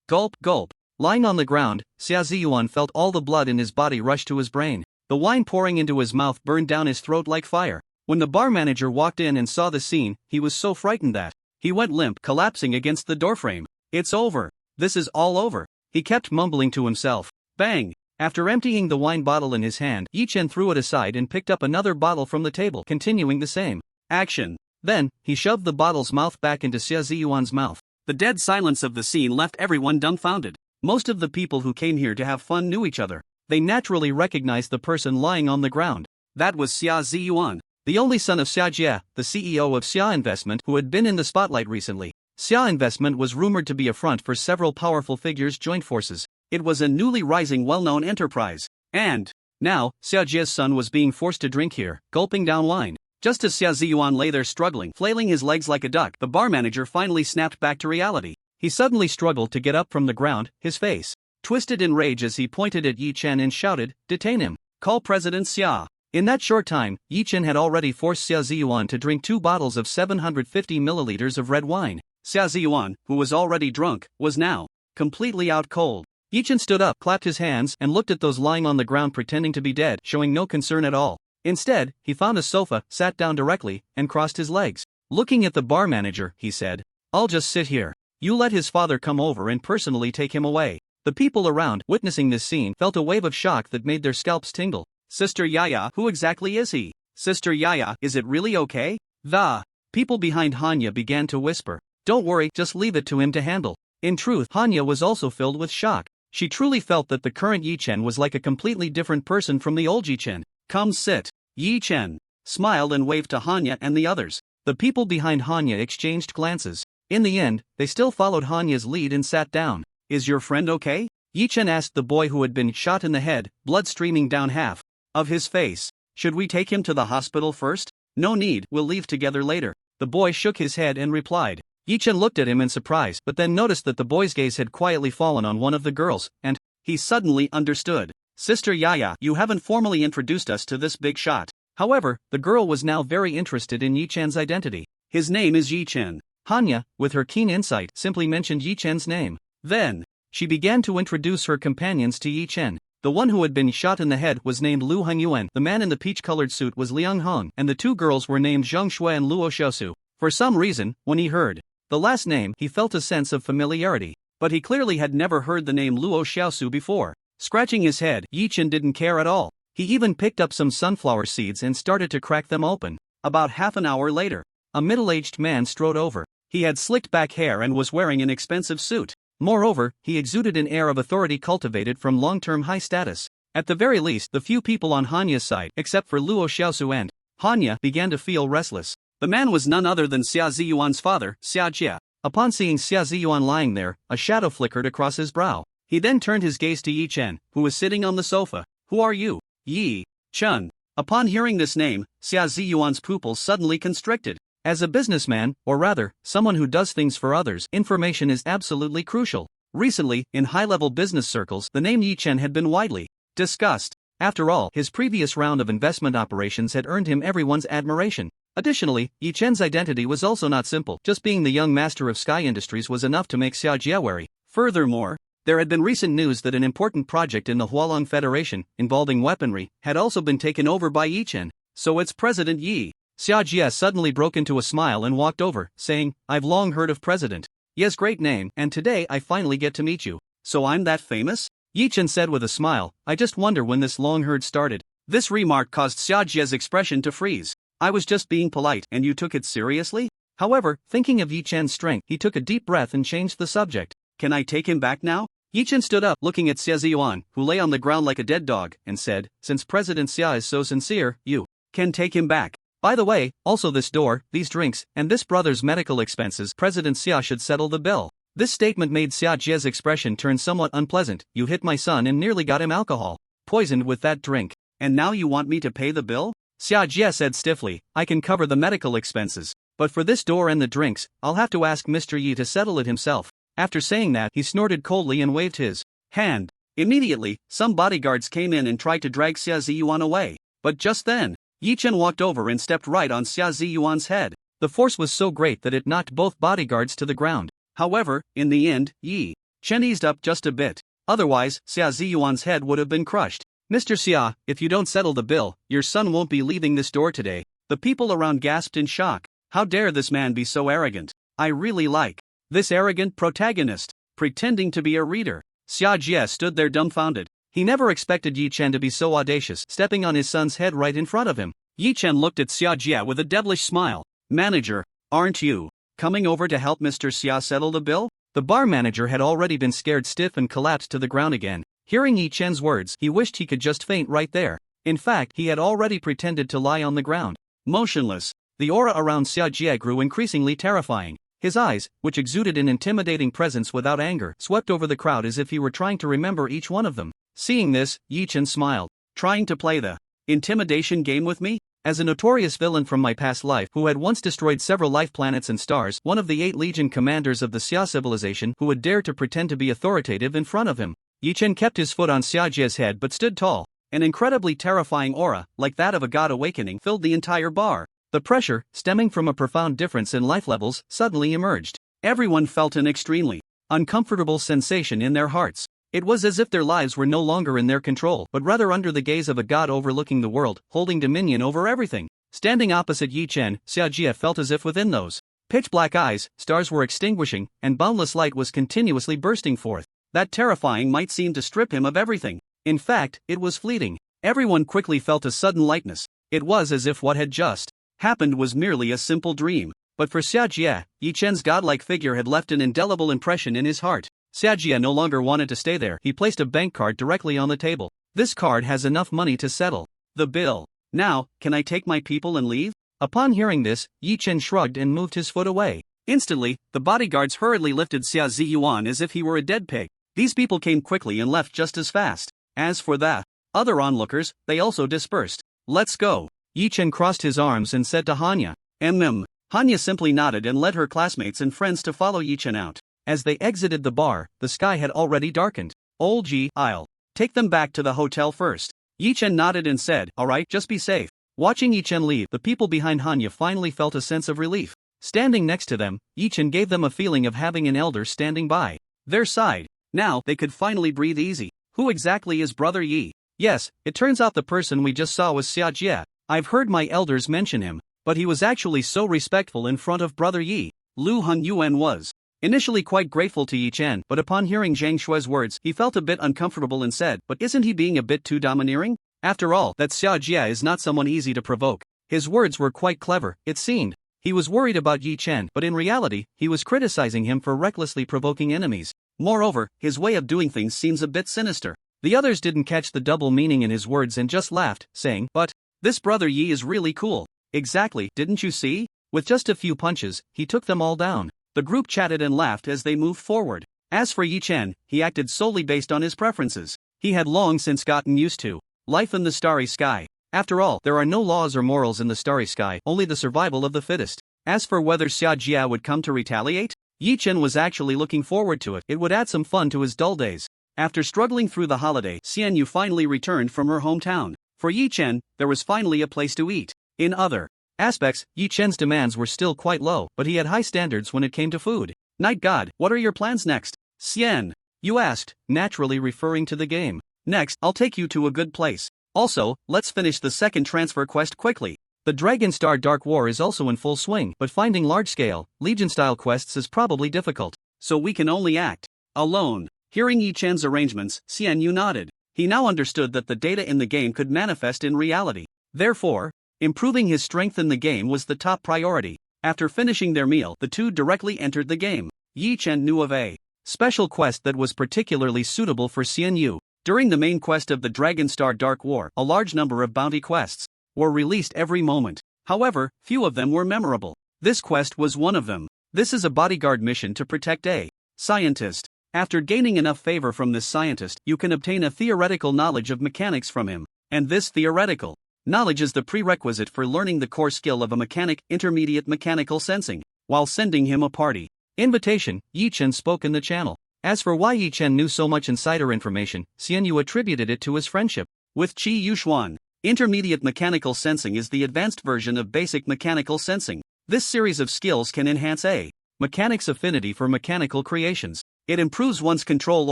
Gulp, gulp. Lying on the ground, Xia Ziyuan felt all the blood in his body rush to his brain. The wine pouring into his mouth burned down his throat like fire. When the bar manager walked in and saw the scene, he was so frightened that he went limp, collapsing against the doorframe. It's over. This is all over. He kept mumbling to himself. Bang! After emptying the wine bottle in his hand, Yi Chen threw it aside and picked up another bottle from the table, continuing the same action. Then, he shoved the bottle's mouth back into Xia Ziyuan's mouth. The dead silence of the scene left everyone dumbfounded. Most of the people who came here to have fun knew each other. They naturally recognized the person lying on the ground. That was Xia Ziyuan, the only son of Xia Jie, the CEO of Xia Investment, who had been in the spotlight recently. Xia Investment was rumored to be a front for several powerful figures' joint forces. It was a newly rising well-known enterprise. And now, Xia Jie's son was being forced to drink here, gulping down wine. Just as Xia Ziyuan lay there struggling, flailing his legs like a duck, the bar manager finally snapped back to reality. He suddenly struggled to get up from the ground, his face twisted in rage as he pointed at Yi Chen and shouted, "Detain him! Call President Xia!" In that short time, Yi Chen had already forced Xia Ziyuan to drink 2 bottles of 750 milliliters of red wine. Xia Ziyuan, who was already drunk, was now completely out cold. Yi Chen stood up, clapped his hands, and looked at those lying on the ground pretending to be dead, showing no concern at all. Instead, he found a sofa, sat down directly, and crossed his legs. Looking at the bar manager, he said, "I'll just sit here. You let his father come over and personally take him away." The people around, witnessing this scene, felt a wave of shock that made their scalps tingle. "Sister Yaya, who exactly is he? Sister Yaya, is it really okay?" The people behind Hanya began to whisper. "Don't worry, just leave it to him to handle." In truth, Hanya was also filled with shock. She truly felt that the current Yi Chen was like a completely different person from the old Yi Chen. "Come sit." Yi Chen smiled and waved to Hanya and the others. The people behind Hanya exchanged glances. In the end, they still followed Hanya's lead and sat down. "Is your friend okay?" Yi Chen asked the boy who had been shot in the head, blood streaming down half of his face. "Should we take him to the hospital first?" "No need, we'll leave together later." The boy shook his head and replied. Yi Chen looked at him in surprise, but then noticed that the boy's gaze had quietly fallen on one of the girls, and he suddenly understood. "Sister Yaya, you haven't formally introduced us to this big shot." However, the girl was now very interested in Yi Chen's identity. "His name is Yi Chen." Hanya, with her keen insight, simply mentioned Yi Chen's name. Then, she began to introduce her companions to Yi Chen. The one who had been shot in the head was named Lu Hongyuan, the man in the peach-colored suit was Liang Hong, and the 2 girls were named Zheng Shui and Luo Xiaosu. For some reason, when he heard the last name, he felt a sense of familiarity, but he clearly had never heard the name Luo Xiaosu before. Scratching his head, Yi Chen didn't care at all. He even picked up some sunflower seeds and started to crack them open. About half an hour later, a middle-aged man strode over. He had slicked back hair and was wearing an expensive suit. Moreover, he exuded an air of authority cultivated from long-term high status. At the very least, the few people on Hanya's side, except for Luo Xiaosu and Hanya, began to feel restless. The man was none other than Xia Ziyuan's father, Xia Jie. Upon seeing Xia Ziyuan lying there, a shadow flickered across his brow. He then turned his gaze to Yi Chen, who was sitting on the sofa. "Who are you?" "Yi Chen." Upon hearing this name, Xia Ziyuan's pupils suddenly constricted. As a businessman, or rather, someone who does things for others, information is absolutely crucial. Recently, in high-level business circles, the name Yi Chen had been widely discussed. After all, his previous round of investment operations had earned him everyone's admiration. Additionally, Yi Chen's identity was also not simple. Just being the young master of Sky Industries was enough to make Xia Jie wary. Furthermore, there had been recent news that an important project in the Hualong Federation, involving weaponry, had also been taken over by Yi Chen. So its president Yi. Xia Jie suddenly broke into a smile and walked over, saying, "I've long heard of President Ye's great name, and today I finally get to meet you." "So I'm that famous?" Yi Chen said with a smile. "I just wonder when this long herd started." This remark caused Xia Jie's expression to freeze. "I was just being polite, and you took it seriously?" However, thinking of Yi Chen's strength, he took a deep breath and changed the subject. "Can I take him back now?" Yi Chen stood up, looking at Xia Ziyuan, who lay on the ground like a dead dog, and said, "Since President Xia is so sincere, you can take him back. By the way, also this door, these drinks, and this brother's medical expenses, President Xia should settle the bill." This statement made Xia Jie's expression turn somewhat unpleasant. "You hit my son and nearly got him alcohol poisoned with that drink. And now you want me to pay the bill?" Xia Jie said stiffly, "I can cover the medical expenses. But for this door and the drinks, I'll have to ask Mr. Yi to settle it himself." After saying that, he snorted coldly and waved his hand. Immediately, some bodyguards came in and tried to drag Xia Ziyuan away. But just then, Yi Chen walked over and stepped right on Xia Ziyuan's head. The force was so great that it knocked both bodyguards to the ground. However, in the end, Yi Chen eased up just a bit. Otherwise, Xia Ziyuan's head would have been crushed. "Mr. Xia, if you don't settle the bill, your son won't be leaving this door today." The people around gasped in shock. How dare this man be so arrogant? I really like this arrogant protagonist, pretending to be a reader. Xia Jie stood there dumbfounded. He never expected Yi Chen to be so audacious, stepping on his son's head right in front of him. Yi Chen looked at Xia Jie with a devilish smile. "Manager, aren't you coming over to help Mr. Xia settle the bill?" The bar manager had already been scared stiff and collapsed to the ground again. Hearing Yi Chen's words, he wished he could just faint right there. In fact, he had already pretended to lie on the ground, motionless. The aura around Xia Jie grew increasingly terrifying. His eyes, which exuded an intimidating presence without anger, swept over the crowd as if he were trying to remember each one of them. Seeing this, Yi Chen smiled. "Trying to play the intimidation game with me?" As a notorious villain from my past life who had once destroyed several life planets and stars, one of the 8 Legion commanders of the Xia civilization who would dare to pretend to be authoritative in front of him. Yi Chen kept his foot on Xia Jie's head but stood tall. An incredibly terrifying aura, like that of a god awakening, filled the entire bar. The pressure, stemming from a profound difference in life levels, suddenly emerged. Everyone felt an extremely uncomfortable sensation in their hearts. It was as if their lives were no longer in their control, but rather under the gaze of a god overlooking the world, holding dominion over everything. Standing opposite Yi Chen, Xia Jie felt as if within those pitch-black eyes, stars were extinguishing, and boundless light was continuously bursting forth. That terrifying might seem to strip him of everything. In fact, it was fleeting. Everyone quickly felt a sudden lightness. It was as if what had just happened was merely a simple dream. But for Xia Jie, Yi Chen's godlike figure had left an indelible impression in his heart. Xia Jie no longer wanted to stay there. He placed a bank card directly on the table. "This card has enough money to settle the bill. Now, can I take my people and leave?" Upon hearing this, Yi Chen shrugged and moved his foot away. Instantly, the bodyguards hurriedly lifted Xia Ziyuan as if he were a dead pig. These people came quickly and left just as fast. As for the other onlookers, they also dispersed. "Let's go." Yi Chen crossed his arms and said to Hanya. Hanya simply nodded and led her classmates and friends to follow Yi Chen out. As they exited the bar, the sky had already darkened. "Old Ji, I'll take them back to the hotel first." Yi Chen nodded and said, "Alright, just be safe." Watching Yi Chen leave, the people behind Hanya finally felt a sense of relief. Standing next to them, Yi Chen gave them a feeling of having an elder standing by their side. Now, they could finally breathe easy. Who exactly is Brother Yi? Yes, it turns out the person we just saw was Xia Jie. I've heard my elders mention him, but he was actually so respectful in front of Brother Yi. Lu Hong Yuan was Initially quite grateful to Yi Chen, but upon hearing Zhang Shui's words, he felt a bit uncomfortable and said, "But isn't he being a bit too domineering? After all, that Xia Jia is not someone easy to provoke." His words were quite clever, it seemed. He was worried about Yi Chen, but in reality, he was criticizing him for recklessly provoking enemies. Moreover, his way of doing things seems a bit sinister. The others didn't catch the double meaning in his words and just laughed, saying, "But this brother Yi is really cool." "Exactly, didn't you see? With just a few punches, he took them all down." The group chatted and laughed as they moved forward. As for Yi Chen, he acted solely based on his preferences. He had long since gotten used to life in the starry sky. After all, there are no laws or morals in the starry sky, only the survival of the fittest. As for whether Xia Jia would come to retaliate, Yi Chen was actually looking forward to it. It would add some fun to his dull days. After struggling through the holiday, Xian Yu finally returned from her hometown. For Yi Chen, there was finally a place to eat. In other aspects, Yi Chen's demands were still quite low, but he had high standards when it came to food. "Night God, what are your plans next?" "Xian Yu asked, naturally referring to the game. "Next, I'll take you to a good place. Also, let's finish the second transfer quest quickly." The Dragon Star Dark War is also in full swing, but finding large-scale, Legion-style quests is probably difficult. "So we can only act alone." Hearing Yi Chen's arrangements, Xian Yu nodded. He now understood that the data in the game could manifest in reality. Therefore, improving his strength in the game was the top priority. After finishing their meal, the two directly entered the game. Yi Chen knew of a special quest that was particularly suitable for Xian Yu. During the main quest of the Dragon Star Dark War, a large number of bounty quests were released every moment. However, few of them were memorable. This quest was one of them. This is a bodyguard mission to protect a scientist. After gaining enough favor from this scientist, you can obtain a theoretical knowledge of mechanics from him. And this theoretical knowledge is the prerequisite for learning the core skill of a mechanic, intermediate mechanical sensing. While sending him a party invitation, Yi Chen spoke in the channel. As for why Yi Chen knew so much insider information, Xian Yu attributed it to his friendship with Qi Yuxuan. Intermediate mechanical sensing is the advanced version of basic mechanical sensing. This series of skills can enhance a mechanic's affinity for mechanical creations. It improves one's control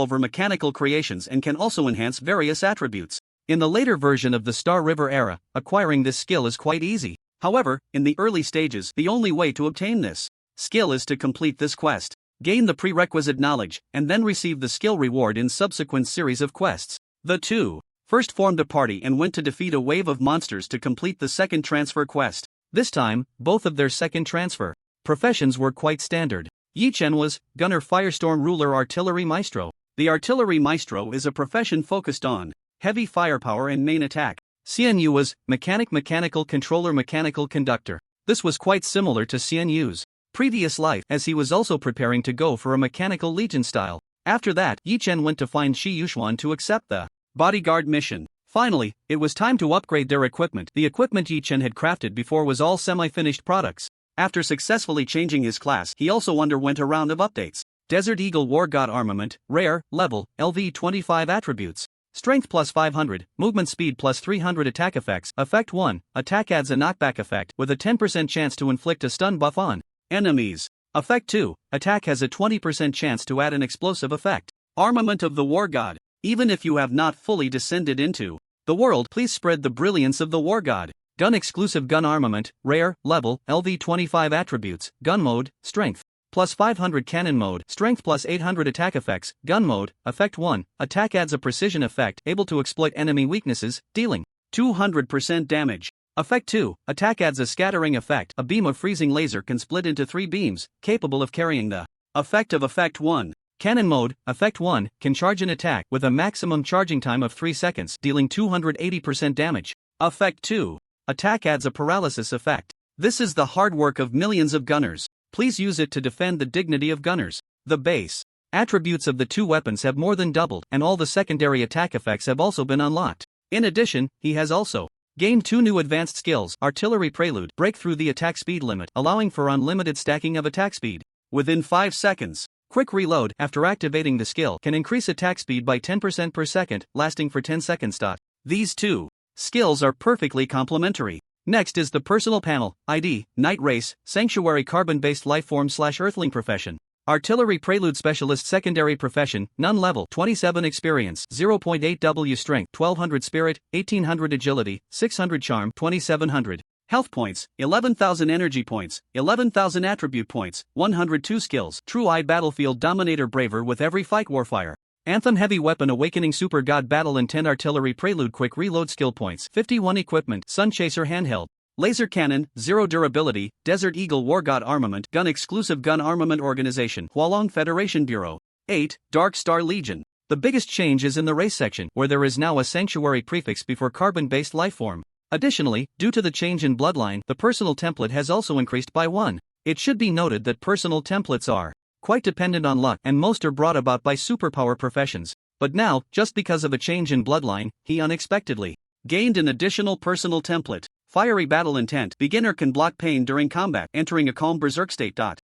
over mechanical creations and can also enhance various attributes. In the later version of the Star River era, acquiring this skill is quite easy. However, in the early stages, the only way to obtain this skill is to complete this quest, gain the prerequisite knowledge, and then receive the skill reward in subsequent series of quests. The two first formed a party and went to defeat a wave of monsters to complete the second transfer quest. This time, both of their second transfer professions were quite standard. Yi Chen was Gunner Firestorm Ruler Artillery Maestro. The Artillery Maestro is a profession focused on heavy firepower and main attack. Xian Yu was Mechanical Controller Mechanical Conductor. This was quite similar to Xian Yu's previous life, as he was also preparing to go for a Mechanical Legion style. After that, Yi Chen went to find Qi Yuxuan to accept the bodyguard mission. Finally, it was time to upgrade their equipment. The equipment Yi Chen had crafted before was all semi-finished products. After successfully changing his class, he also underwent a round of updates. Desert Eagle War God Armament, Rare, Level, LV25 Attributes. Strength plus 500, movement speed plus 300 attack effects. Effect 1, attack adds a knockback effect with a 10% chance to inflict a stun buff on enemies. Effect 2, attack has a 20% chance to add an explosive effect. Armament of the War God. Even if you have not fully descended into the world, please spread the brilliance of the War God. Gun exclusive gun armament, rare, level, LV25 attributes, gun mode, strength. Plus 500 cannon mode, strength plus 800 attack effects, gun mode, effect 1, attack adds a precision effect able to exploit enemy weaknesses, dealing 200% damage. Effect 2, attack adds a scattering effect, a beam of freezing laser can split into 3 beams, capable of carrying the effect of effect 1. Cannon mode, effect 1, can charge an attack with a maximum charging time of 3 seconds, dealing 280% damage. Effect 2, attack adds a paralysis effect. This is the hard work of millions of gunners. Please use it to defend the dignity of gunners. The base attributes of the two weapons have more than doubled, and all the secondary attack effects have also been unlocked. In addition, he has also gained 2 new advanced skills: Artillery Prelude, break through the attack speed limit, allowing for unlimited stacking of attack speed within 5 seconds. Quick Reload, after activating the skill, can increase attack speed by 10% per second, lasting for 10 seconds. These two skills are perfectly complementary. Next is the personal panel, ID, Night Race, Sanctuary Carbon-based Lifeform/Earthling Profession. Artillery Prelude Specialist Secondary Profession, None Level, 27 Experience, 0.8 W Strength, 1200 Spirit, 1800 Agility, 600 Charm, 2700. Health points, 11,000 energy points, 11,000 attribute points, 102 skills. True Eye Battlefield Dominator Braver with every fight Warfire. Anthem Heavy Weapon Awakening Super God Battle Intent Artillery Prelude Quick Reload Skill Points 51 Equipment Sun Chaser Handheld Laser Cannon 0 Durability Desert Eagle War God Armament Gun Exclusive Gun Armament Organization Hualong Federation Bureau 8 Dark Star Legion. The biggest change is in the race section, where there is now a sanctuary prefix before carbon-based lifeform. Additionally, due to the change in bloodline, the personal template has also increased by 1. It should be noted that personal templates are quite dependent on luck, and most are brought about by superpower professions. But now, just because of a change in bloodline, he unexpectedly gained an additional personal template. Fiery Battle Intent. Beginner can block pain during combat, entering a calm berserk state.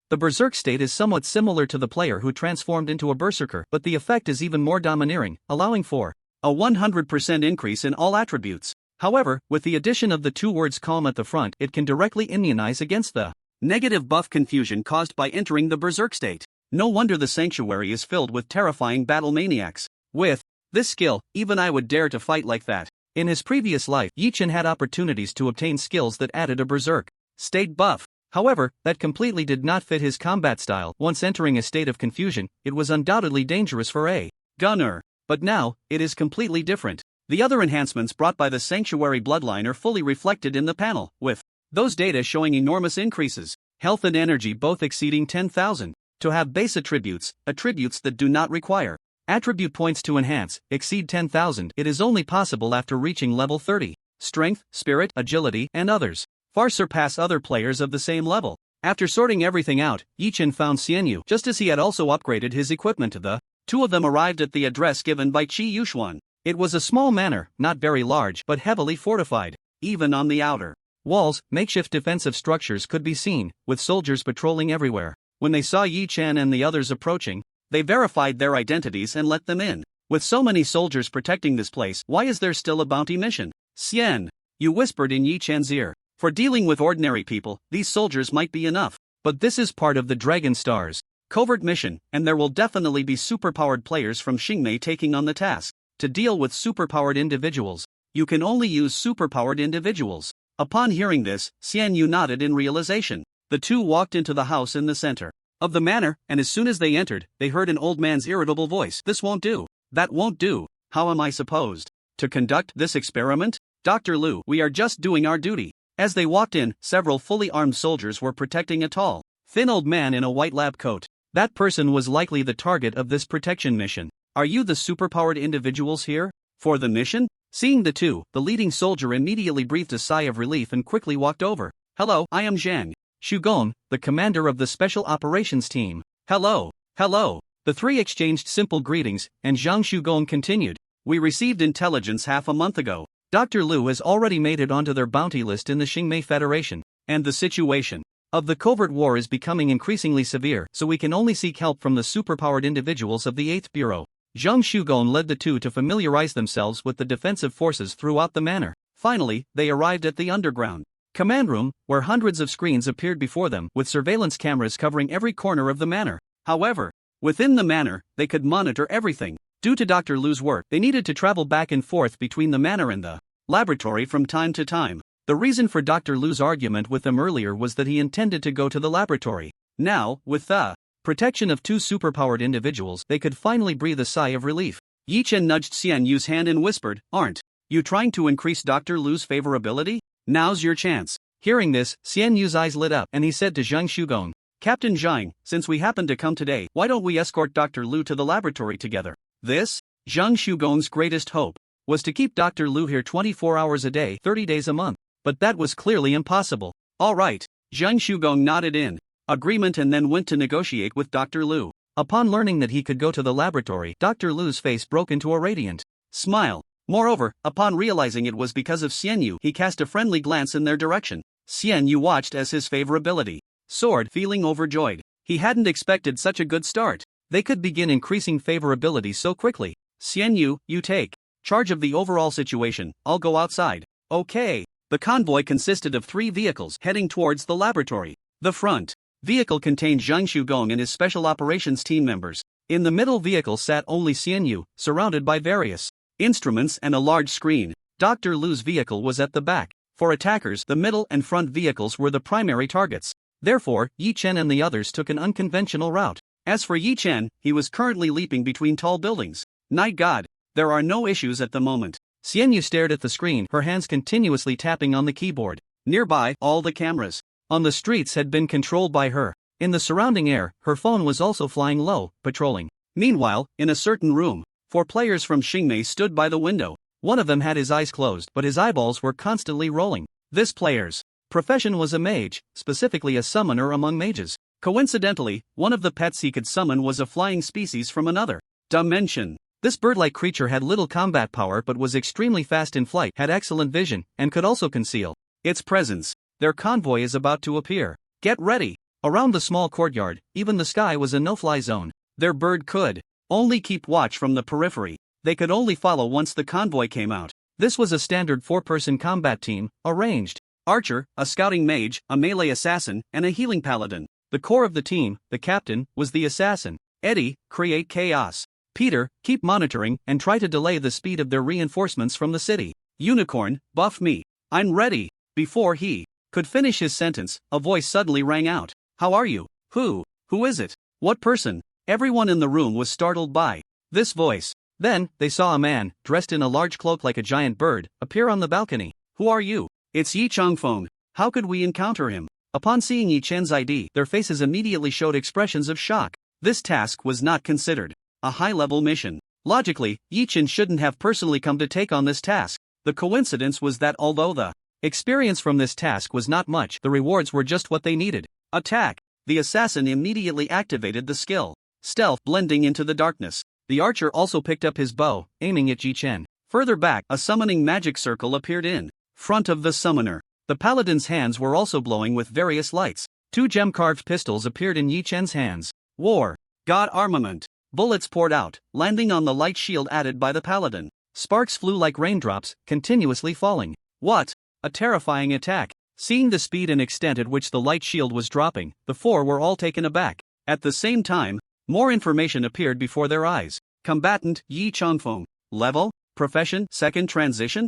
The berserk state is somewhat similar to the player who transformed into a berserker, but the effect is even more domineering, allowing for a 100% increase in all attributes. However, with the addition of the 2 words calm at the front, it can directly immunize against the negative buff confusion caused by entering the berserk state. No wonder the sanctuary is filled with terrifying battle maniacs. With this skill, even I would dare to fight like that. In his previous life, Yi-Chen had opportunities to obtain skills that added a berserk state buff. However, that completely did not fit his combat style. Once entering a state of confusion, it was undoubtedly dangerous for a gunner. But now, it is completely different. The other enhancements brought by the Sanctuary bloodline are fully reflected in the panel, with those data showing enormous increases, health and energy both exceeding 10,000. To have base attributes that do not require attribute points to enhance, exceed 10,000, it is only possible after reaching level 30. Strength, spirit, agility, and others far surpass other players of the same level. After sorting everything out, Yi-Chen found Xianyu, just as he had also upgraded his equipment. The 2 of them arrived at the address given by Qi Yuxuan. It was a small manor, not very large but heavily fortified. Even on the outer walls, makeshift defensive structures could be seen, with soldiers patrolling everywhere. When they saw Yi-Chen and the others approaching, they verified their identities and let them in. With so many soldiers protecting this place, why is there still a bounty mission? Xian, you whispered in Yi-Chen's ear. For dealing with ordinary people, these soldiers might be enough. But this is part of the Dragon Star's covert mission, and there will definitely be superpowered players from Xingmei taking on the task. To deal with superpowered individuals, you can only use superpowered individuals. Upon hearing this, Xianyu nodded in realization. The 2 walked into the house in the center of the manor, and as soon as they entered, they heard an old man's irritable voice. This won't do. That won't do. How am I supposed to conduct this experiment? Dr. Liu, we are just doing our duty. As they walked in, several fully armed soldiers were protecting a tall, thin old man in a white lab coat. That person was likely the target of this protection mission. Are you the superpowered individuals here for the mission? Seeing the 2, the leading soldier immediately breathed a sigh of relief and quickly walked over. Hello, I am Zhang Shugong, the commander of the Special Operations Team. Hello. Hello. The 3 exchanged simple greetings, and Zhang Shugong continued. We received intelligence half a month ago. Dr. Liu has already made it onto their bounty list in the Xingmei Federation, and the situation of the covert war is becoming increasingly severe, so we can only seek help from the superpowered individuals of the 8th Bureau. Zhang Shugong led the 2 to familiarize themselves with the defensive forces throughout the manor. Finally, they arrived at the underground command room, where hundreds of screens appeared before them with surveillance cameras covering every corner of the manor. However, within the manor, they could monitor everything. Due to Dr. Liu's work, they needed to travel back and forth between the manor and the laboratory from time to time. The reason for Dr. Liu's argument with them earlier was that he intended to go to the laboratory. Now, with the protection of 2 superpowered individuals, they could finally breathe a sigh of relief. Yi-Chen nudged Xianyu's hand and whispered, Aren't you trying to increase Dr. Liu's favorability? Now's your chance. Hearing this, Xianyu's eyes lit up and he said to Zhang Shugong, Captain Zhang, since we happen to come today, why don't we escort Dr. Liu to the laboratory together? This, Zhang Shugong's greatest hope, was to keep Dr. Liu here 24 hours a day, 30 days a month. But that was clearly impossible. All right, Zhang Shugong nodded in agreement and then went to negotiate with Dr. Liu. Upon learning that he could go to the laboratory, Dr. Liu's face broke into a radiant smile. Moreover, upon realizing it was because of Xianyu, he cast a friendly glance in their direction. Xianyu watched as his favorability soared, feeling overjoyed. He hadn't expected such a good start. They could begin increasing favorability so quickly. Xianyu, you take charge of the overall situation, I'll go outside. Okay. The convoy consisted of 3 vehicles heading towards the laboratory. The front vehicle contained Zhang Shugong and his special operations team members. In the middle vehicle sat only Xianyu, surrounded by various instruments and a large screen. Dr. Liu's vehicle was at the back. For attackers, the middle and front vehicles were the primary targets. Therefore, Yi Chen and the others took an unconventional route. As for Yi Chen, he was currently leaping between tall buildings. Night God, there are no issues at the moment. Xian Yu stared at the screen, her hands continuously tapping on the keyboard. Nearby, all the cameras on the streets had been controlled by her. In the surrounding air, her phone was also flying low, patrolling. Meanwhile, in a certain room, 4 players from Xingmei stood by the window. One of them had his eyes closed, but his eyeballs were constantly rolling. This player's profession was a mage, specifically a summoner among mages. Coincidentally, one of the pets he could summon was a flying species from another dimension. This bird-like creature had little combat power but was extremely fast in flight, had excellent vision, and could also conceal its presence. Their convoy is about to appear. Get ready. Around the small courtyard, even the sky was a no-fly zone. Their bird could only keep watch from the periphery. They could only follow once the convoy came out. This was a standard 4-person combat team, arranged. Archer, a scouting mage, a melee assassin, and a healing paladin. The core of the team, the captain, was the assassin. Eddie, create chaos. Peter, keep monitoring and try to delay the speed of their reinforcements from the city. Unicorn, buff me. I'm ready. Before he could finish his sentence, a voice suddenly rang out. How are you? Who is it? What person? Everyone in the room was startled by this voice. Then, they saw a man, dressed in a large cloak like a giant bird, appear on the balcony. Who are you? It's Yi Changfeng. How could we encounter him? Upon seeing Yi Chen's ID, their faces immediately showed expressions of shock. This task was not considered a high-level mission. Logically, Yi Chen shouldn't have personally come to take on this task. The coincidence was that although the experience from this task was not much, the rewards were just what they needed. Attack! The assassin immediately activated the skill Stealth, blending into the darkness. The archer also picked up his bow, aiming at Yi Chen. Further back, a summoning magic circle appeared in front of the summoner. The paladin's hands were also glowing with various lights. 2 gem-carved pistols appeared in Yi Chen's hands. War God armament. Bullets poured out, landing on the light shield added by the paladin. Sparks flew like raindrops, continuously falling. What a terrifying attack! Seeing the speed and extent at which the light shield was dropping, the 4 were all taken aback. At the same time, more information appeared before their eyes. Combatant Yi Changfeng. Level, profession, second transition.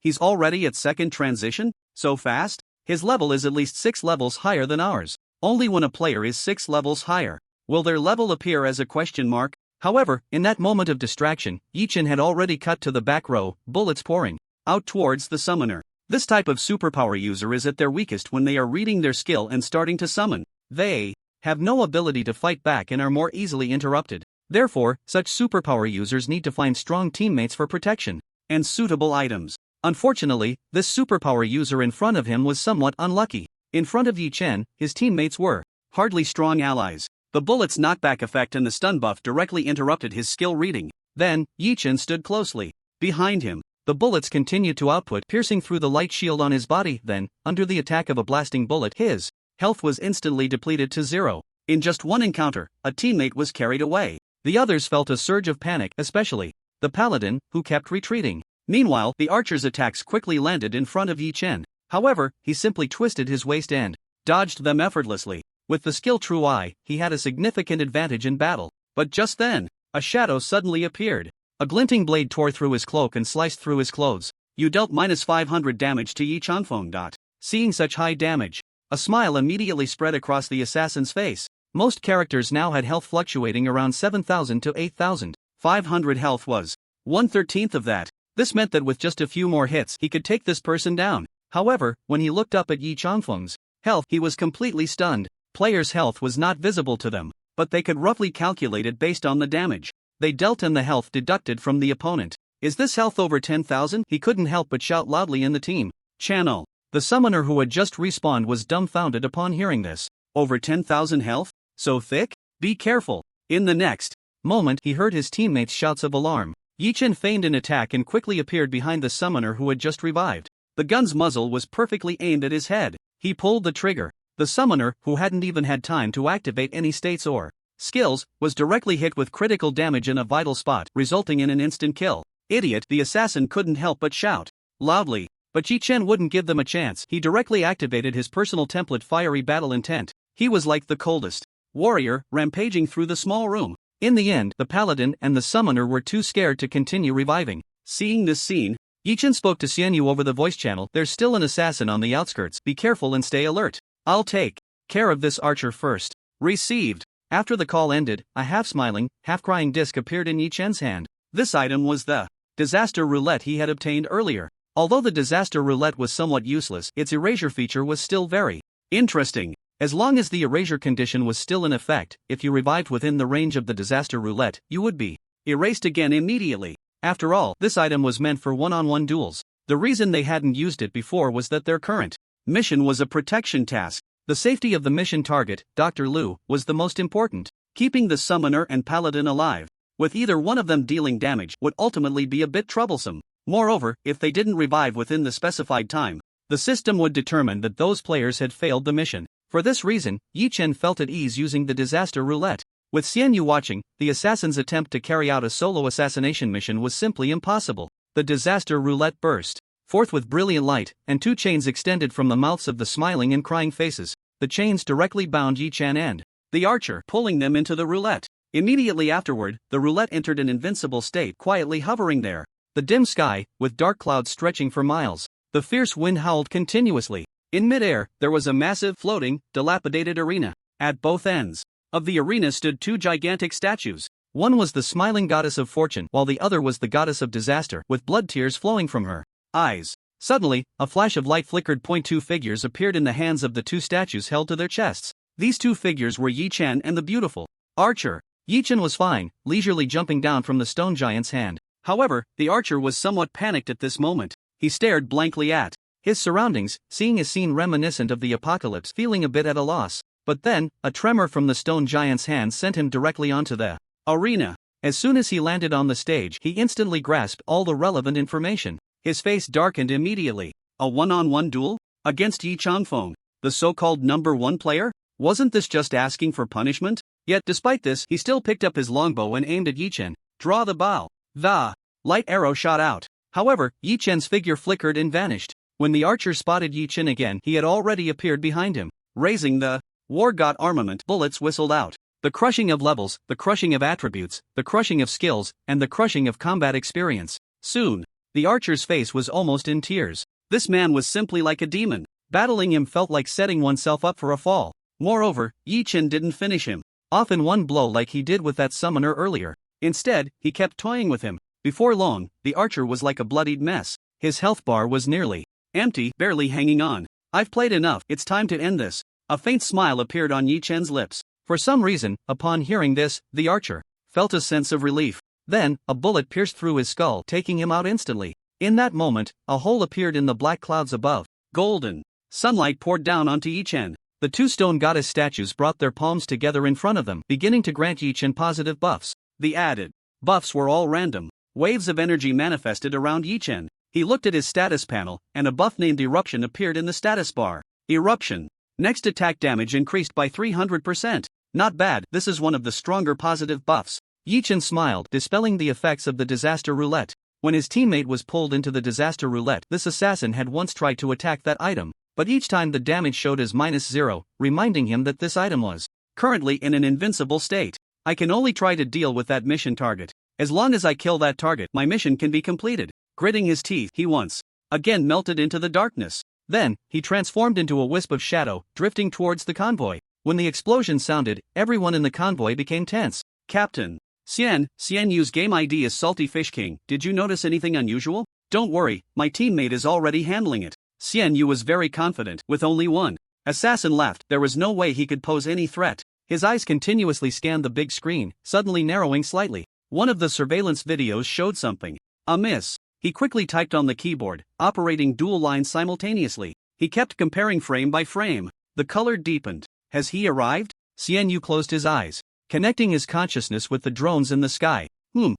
He's already at second transition? So fast? His level is at least 6 levels higher than ours. Only when a player is 6 levels higher will their level appear as a question mark. However, in that moment of distraction, Yi Chen had already cut to the back row, bullets pouring out towards the summoner. This type of superpower user is at their weakest when they are reading their skill and starting to summon. They have no ability to fight back and are more easily interrupted. Therefore, such superpower users need to find strong teammates for protection and suitable items. Unfortunately, this superpower user in front of him was somewhat unlucky. In front of Yi Chen, his teammates were hardly strong allies. The bullet's knockback effect and the stun buff directly interrupted his skill reading. Then, Yi Chen stood closely behind him. The bullets continued to output, piercing through the light shield on his body. Then, under the attack of a blasting bullet, his health was instantly depleted to 0. In just one encounter, a teammate was carried away. The others felt a surge of panic, especially the paladin, who kept retreating. Meanwhile, the archer's attacks quickly landed in front of Yi Chen. However, he simply twisted his waist and dodged them effortlessly. With the skill True Eye, he had a significant advantage in battle. But just then, a shadow suddenly appeared. A glinting blade tore through his cloak and sliced through his clothes. You dealt -500 damage to Yi Changfeng. Seeing such high damage, a smile immediately spread across the assassin's face. Most characters now had health fluctuating around 7,000 to 8,500 health was 1/13 of that. This meant that with just a few more hits he could take this person down. However, when he looked up at Yi Changfeng's health, he was completely stunned. Players' health was not visible to them, but they could roughly calculate it based on the damage they dealt and the health deducted from the opponent. Is this health over 10,000? He couldn't help but shout loudly in the team channel. The summoner who had just respawned was dumbfounded upon hearing this. Over 10,000 health? So thick? Be careful. In the next moment, he heard his teammates' shouts of alarm. Yi Chen feigned an attack and quickly appeared behind the summoner who had just revived. The gun's muzzle was perfectly aimed at his head. He pulled the trigger. The summoner, who hadn't even had time to activate any states or skills, was directly hit with critical damage in a vital spot, resulting in an instant kill. Idiot! The assassin couldn't help but shout loudly. But Yi Chen wouldn't give them a chance. He directly activated his personal template Fiery Battle Intent. He was like the coldest warrior, rampaging through the small room. In the end, the paladin and the summoner were too scared to continue reviving. Seeing this scene, Yi-chan spoke to Xianyu over the voice channel. There's still an assassin on the outskirts. Be careful and stay alert. I'll take care of this archer first. Received. After the call ended, a half-smiling, half-crying disc appeared in Yi-chan's hand. This item was the disaster roulette he had obtained earlier. Although the disaster roulette was somewhat useless, its erasure feature was still very interesting. As long as the erasure condition was still in effect, if you revived within the range of the disaster roulette, you would be erased again immediately. After all, this item was meant for one-on-one duels. The reason they hadn't used it before was that their current mission was a protection task. The safety of the mission target, Dr. Liu, was the most important. Keeping the summoner and paladin alive, with either one of them dealing damage, would ultimately be a bit troublesome. Moreover, if they didn't revive within the specified time, the system would determine that those players had failed the mission. For this reason, Yi-chen felt at ease using the disaster roulette. With Xianyu watching, the assassin's attempt to carry out a solo assassination mission was simply impossible. The disaster roulette burst forth with brilliant light, and two chains extended from the mouths of the smiling and crying faces. The chains directly bound Yi-chan and the archer, pulling them into the roulette. Immediately afterward, the roulette entered an invincible state, quietly hovering there. The dim sky, with dark clouds stretching for miles. The fierce wind howled continuously. In midair, there was a massive, floating, dilapidated arena. At both ends of the arena stood two gigantic statues. One was the smiling goddess of fortune, while the other was the goddess of disaster, with blood tears flowing from her eyes. Suddenly, a flash of light flickered. Two figures appeared in the hands of the two statues held to their chests. These two figures were Yi-chan and the beautiful archer. Yi-chan was fine, leisurely jumping down from the stone giant's hand. However, the archer was somewhat panicked at this moment. He stared blankly at his surroundings, seeing a scene reminiscent of the apocalypse, feeling a bit at a loss. But then, a tremor from the stone giant's hand sent him directly onto the arena. As soon as he landed on the stage, he instantly grasped all the relevant information. His face darkened immediately. A one-on-one duel? Against Yi Changfeng, the so-called number one player? Wasn't this just asking for punishment? Yet despite this, he still picked up his longbow and aimed at Yi-chen. Draw the bow. The light arrow shot out. However, Yi-chen's figure flickered and vanished. When the archer spotted Yi-chen again, he had already appeared behind him. Raising the war god armament, bullets whistled out. The crushing of levels, the crushing of attributes, the crushing of skills, and the crushing of combat experience. Soon, the archer's face was almost in tears. This man was simply like a demon. Battling him felt like setting oneself up for a fall. Moreover, Yi-chen didn't finish him off in one blow like he did with that summoner earlier. Instead, he kept toying with him. Before long, the archer was like a bloodied mess. His health bar was nearly empty, barely hanging on. I've played enough, it's time to end this. A faint smile appeared on Yi-chen's lips. For some reason, upon hearing this, the archer felt a sense of relief. Then, a bullet pierced through his skull, taking him out instantly. In that moment, a hole appeared in the black clouds above. Golden sunlight poured down onto Yi-chen. The two stone goddess statues brought their palms together in front of them, beginning to grant Yi-chen positive buffs. The added buffs were all random. Waves of energy manifested around Yi-chen. He looked at his status panel, and a buff named Eruption appeared in the status bar. Eruption. Next attack damage increased by 300%. Not bad, this is one of the stronger positive buffs. Yi-chen smiled, dispelling the effects of the disaster roulette. When his teammate was pulled into the disaster roulette, this assassin had once tried to attack that item, but each time the damage showed as -0, reminding him that this item was currently in an invincible state. I can only try to deal with that mission target. As long as I kill that target, my mission can be completed. Gritting his teeth, he once again melted into the darkness. Then, he transformed into a wisp of shadow, drifting towards the convoy. When the explosion sounded, everyone in the convoy became tense. Captain Xianyu's game ID is Salty Fish King. Did you notice anything unusual? Don't worry, my teammate is already handling it. Xianyu was very confident. With only one assassin left, there was no way he could pose any threat. His eyes continuously scanned the big screen, suddenly narrowing slightly. One of the surveillance videos showed something amiss. He quickly typed on the keyboard, operating dual lines simultaneously. He kept comparing frame by frame. The color deepened. Has he arrived? Xianyu closed his eyes, connecting his consciousness with the drones in the sky.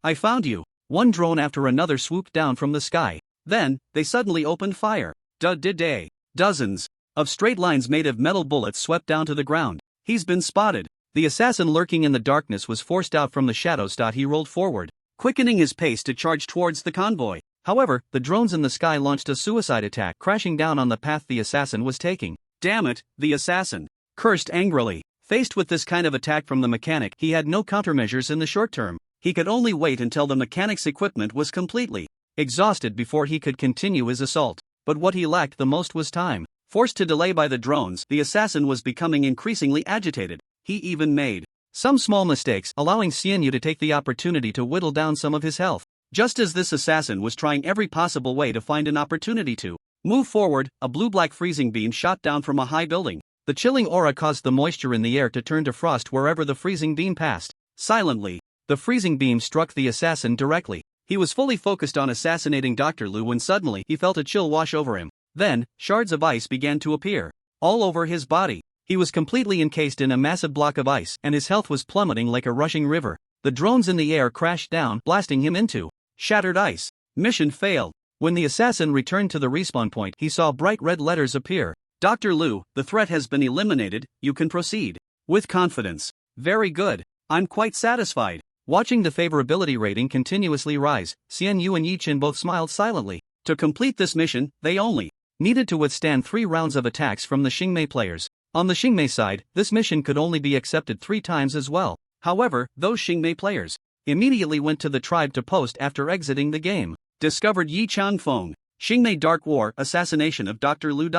I found you. One drone after another swooped down from the sky. Then, they suddenly opened fire. Dozens of straight lines made of metal bullets swept down to the ground. He's been spotted. The assassin lurking in the darkness was forced out from the shadows. He rolled forward, quickening his pace to charge towards the convoy. However, the drones in the sky launched a suicide attack, crashing down on the path the assassin was taking. Damn it, the assassin cursed angrily. Faced with this kind of attack from the mechanic, he had no countermeasures in the short term. He could only wait until the mechanic's equipment was completely exhausted before he could continue his assault. But what he lacked the most was time. Forced to delay by the drones, the assassin was becoming increasingly agitated. He even made some small mistakes, allowing Xianyu to take the opportunity to whittle down some of his health. Just as this assassin was trying every possible way to find an opportunity to move forward, a blue-black freezing beam shot down from a high building. The chilling aura caused the moisture in the air to turn to frost wherever the freezing beam passed. Silently, the freezing beam struck the assassin directly. He was fully focused on assassinating Dr. Lu when suddenly he felt a chill wash over him. Then, shards of ice began to appear all over his body. He was completely encased in a massive block of ice, and his health was plummeting like a rushing river. The drones in the air crashed down, blasting him into shattered ice. Mission failed. When the assassin returned to the respawn point, he saw bright red letters appear. Dr. Lu, the threat has been eliminated, you can proceed. With confidence. Very good. I'm quite satisfied. Watching the favorability rating continuously rise, Xianyu and Yi Chen both smiled silently. To complete this mission, they only needed to withstand 3 rounds of attacks from the Xingmei players. On the Xingmei side, this mission could only be accepted 3 times as well. However, those Xingmei players immediately went to the tribe to post after exiting the game. Discovered Yi Changfeng. Xingmei Dark War Assassination of Dr. Lu.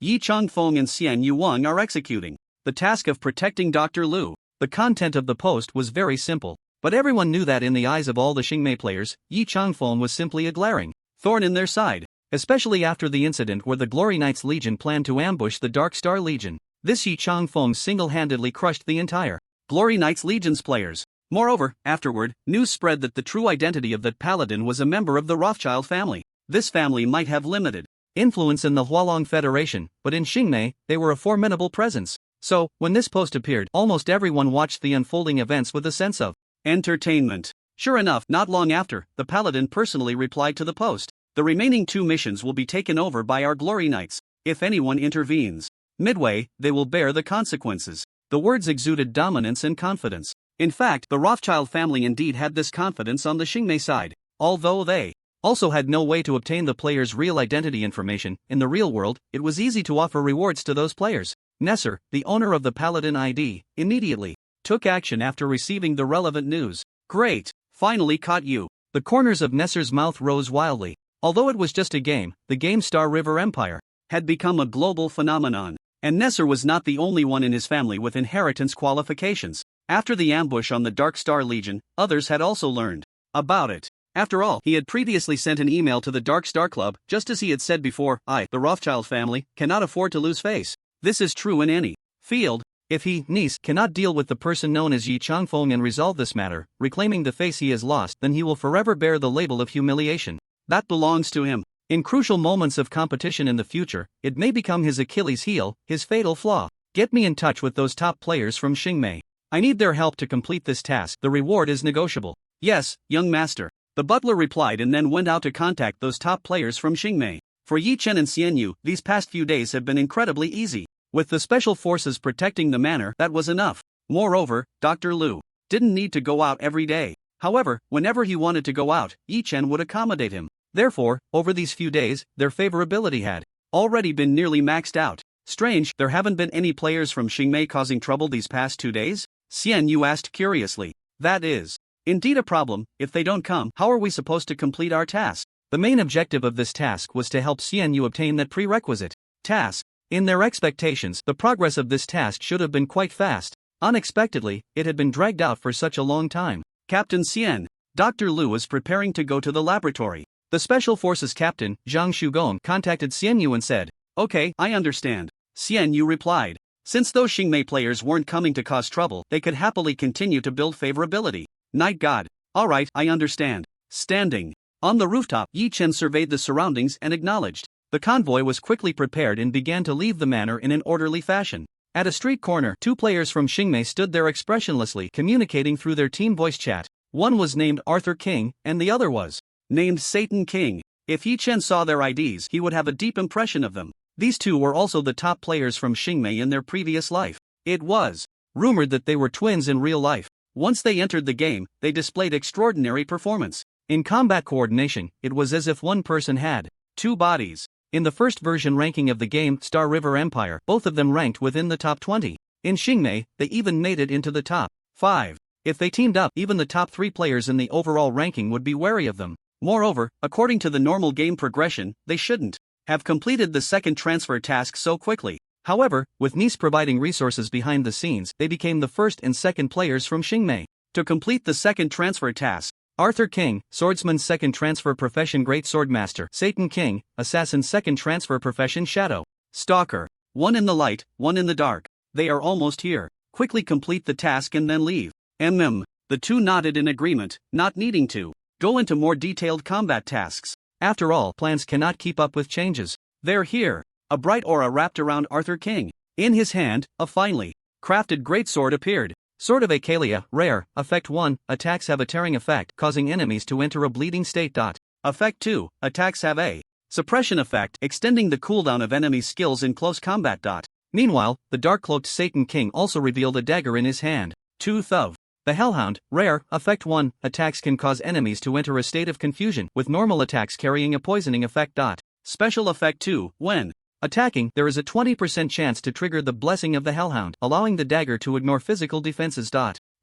Yi Changfeng and Xianyu Wang are executing the task of protecting Dr. Lu. The content of the post was very simple, but everyone knew that in the eyes of all the Xingmei players, Yi Changfeng was simply a glaring thorn in their side, especially after the incident where the Glory Knights Legion planned to ambush the Dark Star Legion. This Yi Changfeng single-handedly crushed the entire Glory Knights Legion's players. Moreover, afterward, news spread that the true identity of that paladin was a member of the Rothschild family. This family might have limited influence in the Hualong Federation, but in Xingmei, they were a formidable presence. So, when this post appeared, almost everyone watched the unfolding events with a sense of entertainment. Sure enough, not long after, the paladin personally replied to the post. The remaining 2 missions will be taken over by our Glory Knights. If anyone intervenes midway, they will bear the consequences. The words exuded dominance and confidence. In fact, the Rothschild family indeed had this confidence on the Xingmei side. Although they also had no way to obtain the player's real identity information, in the real world, it was easy to offer rewards to those players. Nesser, the owner of the Paladin ID, immediately took action after receiving the relevant news. Great! Finally caught you. The corners of Nesser's mouth rose wildly. Although it was just a game, the game Star River Empire had become a global phenomenon. And Nesser was not the only one in his family with inheritance qualifications. After the ambush on the Dark Star Legion, others had also learned about it. After all, he had previously sent an email to the Dark Star Club, just as he had said before, I, the Rothschild family, cannot afford to lose face. This is true in any field. If he, niece, cannot deal with the person known as Yi Changfeng and resolve this matter, reclaiming the face he has lost, then he will forever bear the label of humiliation. That belongs to him. In crucial moments of competition in the future, it may become his Achilles heel, his fatal flaw. Get me in touch with those top players from Xingmei. I need their help to complete this task. The reward is negotiable. Yes, young master. The butler replied and then went out to contact those top players from Xingmei. For Yi Chen and Xianyu, these past few days have been incredibly easy. With the special forces protecting the manor, that was enough. Moreover, Dr. Lu didn't need to go out every day. However, whenever he wanted to go out, Yi Chen would accommodate him. Therefore, over these few days, their favorability had already been nearly maxed out. Strange, there haven't been any players from Xingmei causing trouble these past 2 days? Xianyu asked curiously. That is indeed a problem. If they don't come, how are we supposed to complete our task? The main objective of this task was to help Xianyu obtain that prerequisite task. In their expectations, the progress of this task should have been quite fast. Unexpectedly, it had been dragged out for such a long time. Captain Xian. Dr. Lu was preparing to go to the laboratory. The Special Forces Captain, Zhang Shugong, contacted Xianyu and said, Okay, I understand. Xianyu replied. Since those Xingmei players weren't coming to cause trouble, they could happily continue to build favorability. Night God. Alright, I understand. Standing on the rooftop, Yi Chen surveyed the surroundings and acknowledged. The convoy was quickly prepared and began to leave the manor in an orderly fashion. At a street corner, 2 players from Xingmei stood there expressionlessly communicating through their team voice chat. One was named Arthur King, and the other was named Satan King. If Yi Chen saw their IDs, he would have a deep impression of them. These 2 were also the top players from Xingmei in their previous life. It was rumored that they were twins in real life. Once they entered the game, they displayed extraordinary performance. In combat coordination, it was as if one person had 2 bodies. In the first version ranking of the game, Star River Empire, both of them ranked within the top 20. In Xingmei, they even made it into the top 5. If they teamed up, even the top 3 players in the overall ranking would be wary of them. Moreover, according to the normal game progression, they shouldn't have completed the second transfer task so quickly. However, with Nice providing resources behind the scenes, they became the first and second players from Xingmei to complete the second transfer task. Arthur King, swordsman's second transfer profession Great Swordmaster. Satan King, assassin's second transfer profession Shadow Stalker. One in the light, one in the dark. They are almost here. Quickly complete the task and then leave. The two nodded in agreement, not needing to go into more detailed combat tasks. After all, plans cannot keep up with changes. They're here. A bright aura wrapped around Arthur King. In his hand, a finely crafted greatsword appeared. Sword of Acalia, rare, effect 1, attacks have a tearing effect, causing enemies to enter a bleeding state. Effect 2, attacks have a suppression effect, extending the cooldown of enemies' skills in close combat. Meanwhile, the dark-cloaked Satan King also revealed a dagger in his hand. Tooth of the Hellhound, rare, effect 1, attacks can cause enemies to enter a state of confusion, with normal attacks carrying a poisoning effect. Special effect 2, when attacking, there is a 20% chance to trigger the Blessing of the Hellhound, allowing the dagger to ignore physical defenses.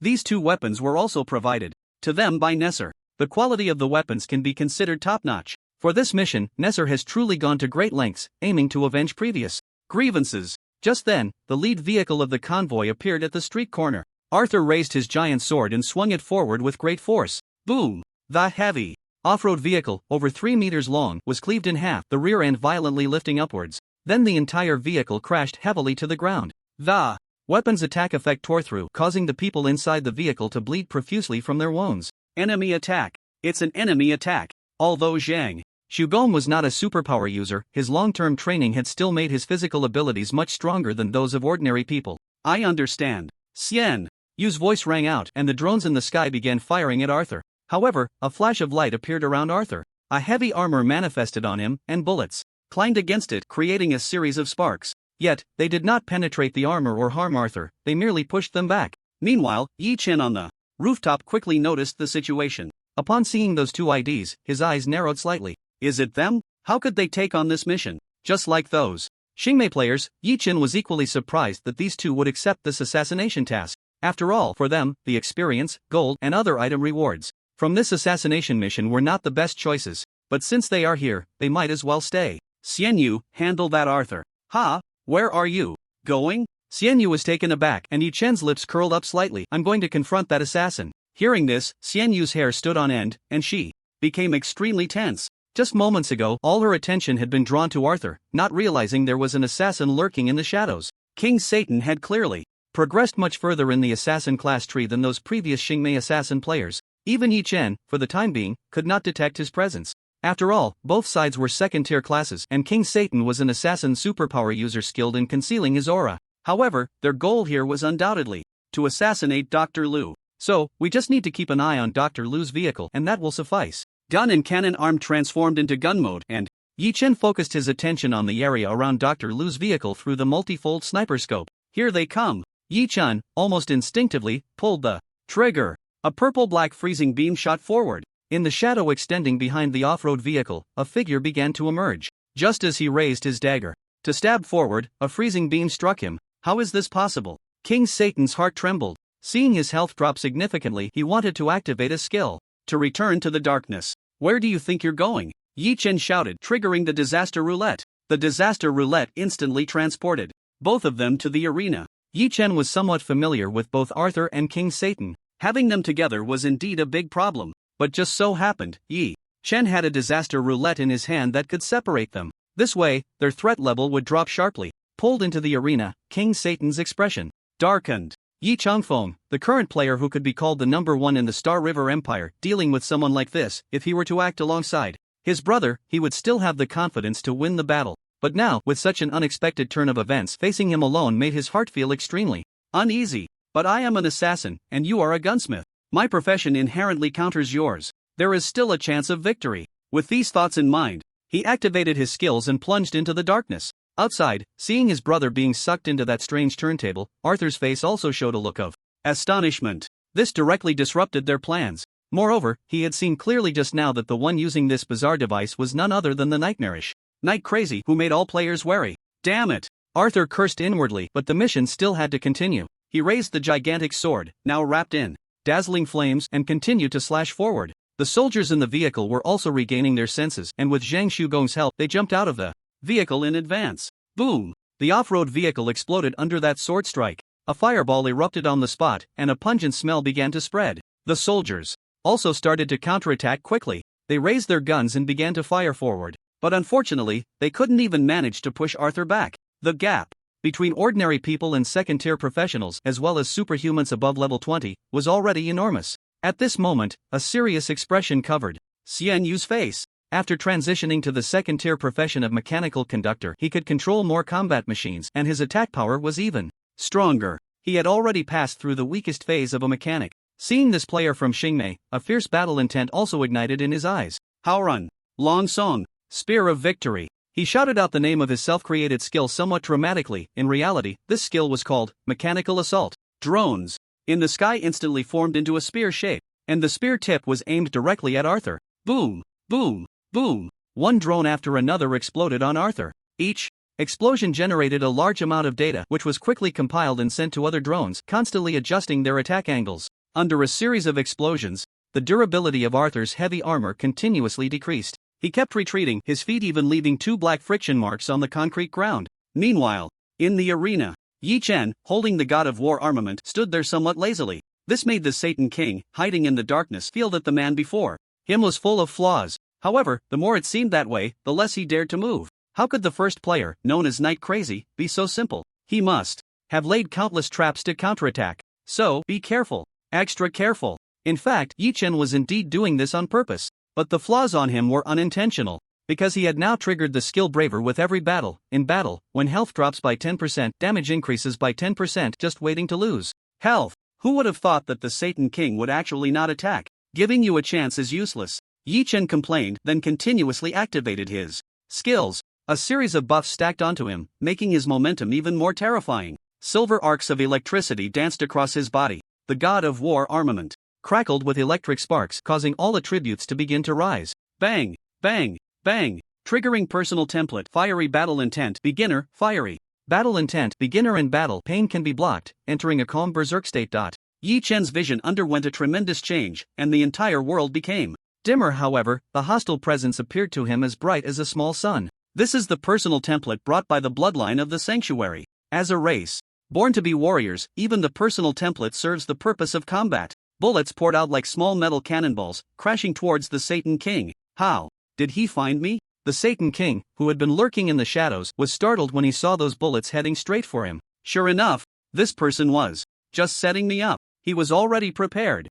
These two weapons were also provided to them by Nesser. The quality of the weapons can be considered top-notch. For this mission, Nesser has truly gone to great lengths, aiming to avenge previous grievances. Just then, the lead vehicle of the convoy appeared at the street corner. Arthur raised his giant sword and swung it forward with great force. Boom! The heavy off-road vehicle, over 3 meters long, was cleaved in half, the rear end violently lifting upwards. Then the entire vehicle crashed heavily to the ground. The weapon's attack effect tore through, causing the people inside the vehicle to bleed profusely from their wounds. Enemy attack. It's an enemy attack. Although Zhang Shugong was not a superpower user, his long-term training had still made his physical abilities much stronger than those of ordinary people. I understand. Xian Yu's voice rang out, and the drones in the sky began firing at Arthur. However, a flash of light appeared around Arthur. A heavy armor manifested on him, and bullets clanged against it, creating a series of sparks. Yet, they did not penetrate the armor or harm Arthur, they merely pushed them back. Meanwhile, Yi Chen on the rooftop quickly noticed the situation. Upon seeing those two IDs, his eyes narrowed slightly. Is it them? How could they take on this mission? Just like those Xingmei players, Yi Chen was equally surprised that these two would accept this assassination task. After all, for them, the experience, gold, and other item rewards from this assassination mission were not the best choices. But since they are here, they might as well stay. Xian Yu, handle that Arthur. Ha! Where are you going? Xian Yu was taken aback, and Yi Chen's lips curled up slightly. I'm going to confront that assassin. Hearing this, Xian Yu's hair stood on end, and she became extremely tense. Just moments ago, all her attention had been drawn to Arthur, not realizing there was an assassin lurking in the shadows. King Satan had clearly progressed much further in the assassin class tree than those previous Xingmei assassin players. Even Yi Chen, for the time being, could not detect his presence. After all, both sides were second-tier classes, and King Satan was an assassin superpower user skilled in concealing his aura. However, their goal here was undoubtedly to assassinate Dr. Liu. So, we just need to keep an eye on Dr. Liu's vehicle, and that will suffice. Gun and cannon arm transformed into gun mode, and Yi Chen focused his attention on the area around Dr. Liu's vehicle through the multifold sniper scope. Here they come. Yi Chen, almost instinctively, pulled the trigger. A purple-black freezing beam shot forward. In the shadow extending behind the off-road vehicle, a figure began to emerge. Just as he raised his dagger to stab forward, a freezing beam struck him. How is this possible? King Satan's heart trembled. Seeing his health drop significantly, he wanted to activate a skill to return to the darkness. Where do you think you're going? Yi Chen shouted, triggering the disaster roulette. The disaster roulette instantly transported both of them to the arena. Yi Chen was somewhat familiar with both Arthur and King Satan. Having them together was indeed a big problem. But just so happened, Yi Chen had a disaster roulette in his hand that could separate them. This way, their threat level would drop sharply. Pulled into the arena, King Satan's expression darkened. Yi Changfeng, the current player who could be called the #1 in the Star River Empire, dealing with someone like this, if he were to act alongside his brother, he would still have the confidence to win the battle. But now, with such an unexpected turn of events, facing him alone made his heart feel extremely uneasy. But I am an assassin, and you are a gunsmith. My profession inherently counters yours. There is still a chance of victory. With these thoughts in mind, he activated his skills and plunged into the darkness. Outside, seeing his brother being sucked into that strange turntable, Arthur's face also showed a look of astonishment. This directly disrupted their plans. Moreover, he had seen clearly just now that the one using this bizarre device was none other than the nightmarish Night Crazy who made all players wary. Damn it! Arthur cursed inwardly, but the mission still had to continue. He raised the gigantic sword, now wrapped in dazzling flames, and continued to slash forward. The soldiers in the vehicle were also regaining their senses, and with Zhang Shugong's help, they jumped out of the vehicle in advance. Boom! The off-road vehicle exploded under that sword strike. A fireball erupted on the spot, and a pungent smell began to spread. The soldiers also started to counterattack quickly. They raised their guns and began to fire forward. But unfortunately, they couldn't even manage to push Arthur back. The gap between ordinary people and second-tier professionals, as well as superhumans above level 20, was already enormous. At this moment, a serious expression covered Xian Yu's face. After transitioning to the second-tier profession of mechanical conductor, he could control more combat machines, and his attack power was even stronger. He had already passed through the weakest phase of a mechanic. Seeing this player from Xingmei, a fierce battle intent also ignited in his eyes. Haorun, Long Song, Spear of Victory. He shouted out the name of his self-created skill somewhat dramatically. In reality, this skill was called Mechanical Assault. Drones in the sky instantly formed into a spear shape, and the spear tip was aimed directly at Arthur. Boom, boom, boom. One drone after another exploded on Arthur. Each explosion generated a large amount of data, which was quickly compiled and sent to other drones, constantly adjusting their attack angles. Under a series of explosions, the durability of Arthur's heavy armor continuously decreased. He kept retreating, his feet even leaving 2 black friction marks on the concrete ground. Meanwhile, in the arena, Yi Chen, holding the God of War armament, stood there somewhat lazily. This made the Satan King, hiding in the darkness, feel that the man before him was full of flaws. However, the more it seemed that way, the less he dared to move. How could the first player, known as Night Crazy, be so simple? He must have laid countless traps to counterattack. So, be careful. Extra careful. In fact, Yi Chen was indeed doing this on purpose. But the flaws on him were unintentional, because he had now triggered the skill Braver with every battle. In battle, when health drops by 10%, damage increases by 10%, just waiting to lose health. Who would have thought that the Satan King would actually not attack? Giving you a chance is useless. Yi Chen complained, then continuously activated his skills. A series of buffs stacked onto him, making his momentum even more terrifying. Silver arcs of electricity danced across his body. The God of War armament crackled with electric sparks, causing all attributes to begin to rise. Bang, bang, bang. Triggering personal template. Fiery battle intent. Beginner, fiery. Battle intent. Beginner in battle. Pain can be blocked, entering a calm berserk state. Yi Chen's vision underwent a tremendous change, and the entire world became dimmer. However, the hostile presence appeared to him as bright as a small sun. This is the personal template brought by the bloodline of the sanctuary. As a race born to be warriors, even the personal template serves the purpose of combat. Bullets poured out like small metal cannonballs, crashing towards the Satan King. How did he find me? The Satan King, who had been lurking in the shadows, was startled when he saw those bullets heading straight for him. Sure enough, this person was just setting me up. He was already prepared.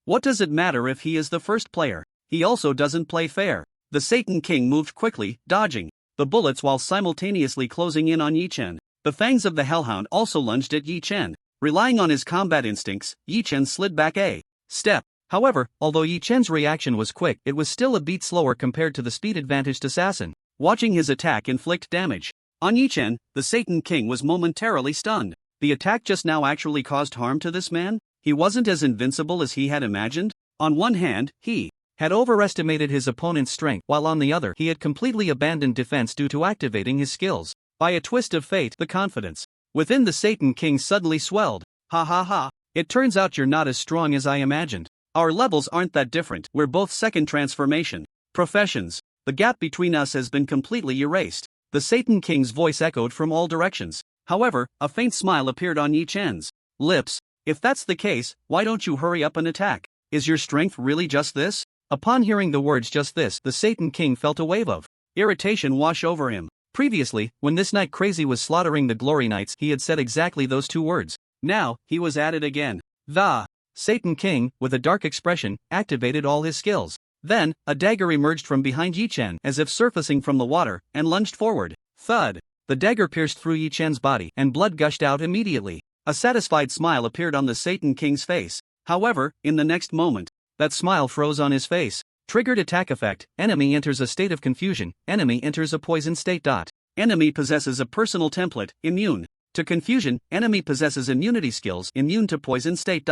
What does it matter if he is the first player? He also doesn't play fair. The Satan King moved quickly, dodging the bullets while simultaneously closing in on Yi Chen. The fangs of the Hellhound also lunged at Yi Chen. Relying on his combat instincts, Yi Chen slid back a step. However, although Yi Chen's reaction was quick, it was still a beat slower compared to the speed-advantaged assassin. Watching his attack inflict damage on Yi Chen, the Satan King was momentarily stunned. The attack just now actually caused harm to this man? He wasn't as invincible as he had imagined? On one hand, he had overestimated his opponent's strength, while on the other, he had completely abandoned defense due to activating his skills. By a twist of fate, the confidence within the Satan King suddenly swelled. Ha ha ha. It turns out you're not as strong as I imagined. Our levels aren't that different. We're both second transformation professions. The gap between us has been completely erased. The Satan King's voice echoed from all directions. However, a faint smile appeared on Yi Chen's lips. If that's the case, why don't you hurry up and attack? Is your strength really just this? Upon hearing the words just this, the Satan King felt a wave of irritation wash over him. Previously, when this Night Crazy was slaughtering the Glory Knights, he had said exactly those 2 words. Now, he was at it again. The Satan King, with a dark expression, activated all his skills. Then, a dagger emerged from behind Yi Chen, as if surfacing from the water, and lunged forward. Thud! The dagger pierced through Yi Chen's body, and blood gushed out immediately. A satisfied smile appeared on the Satan King's face. However, in the next moment, that smile froze on his face. Triggered attack effect. Enemy enters a state of confusion. Enemy enters a poison state. Enemy possesses a personal template, immune to confusion. Enemy possesses immunity skills, immune to poison state.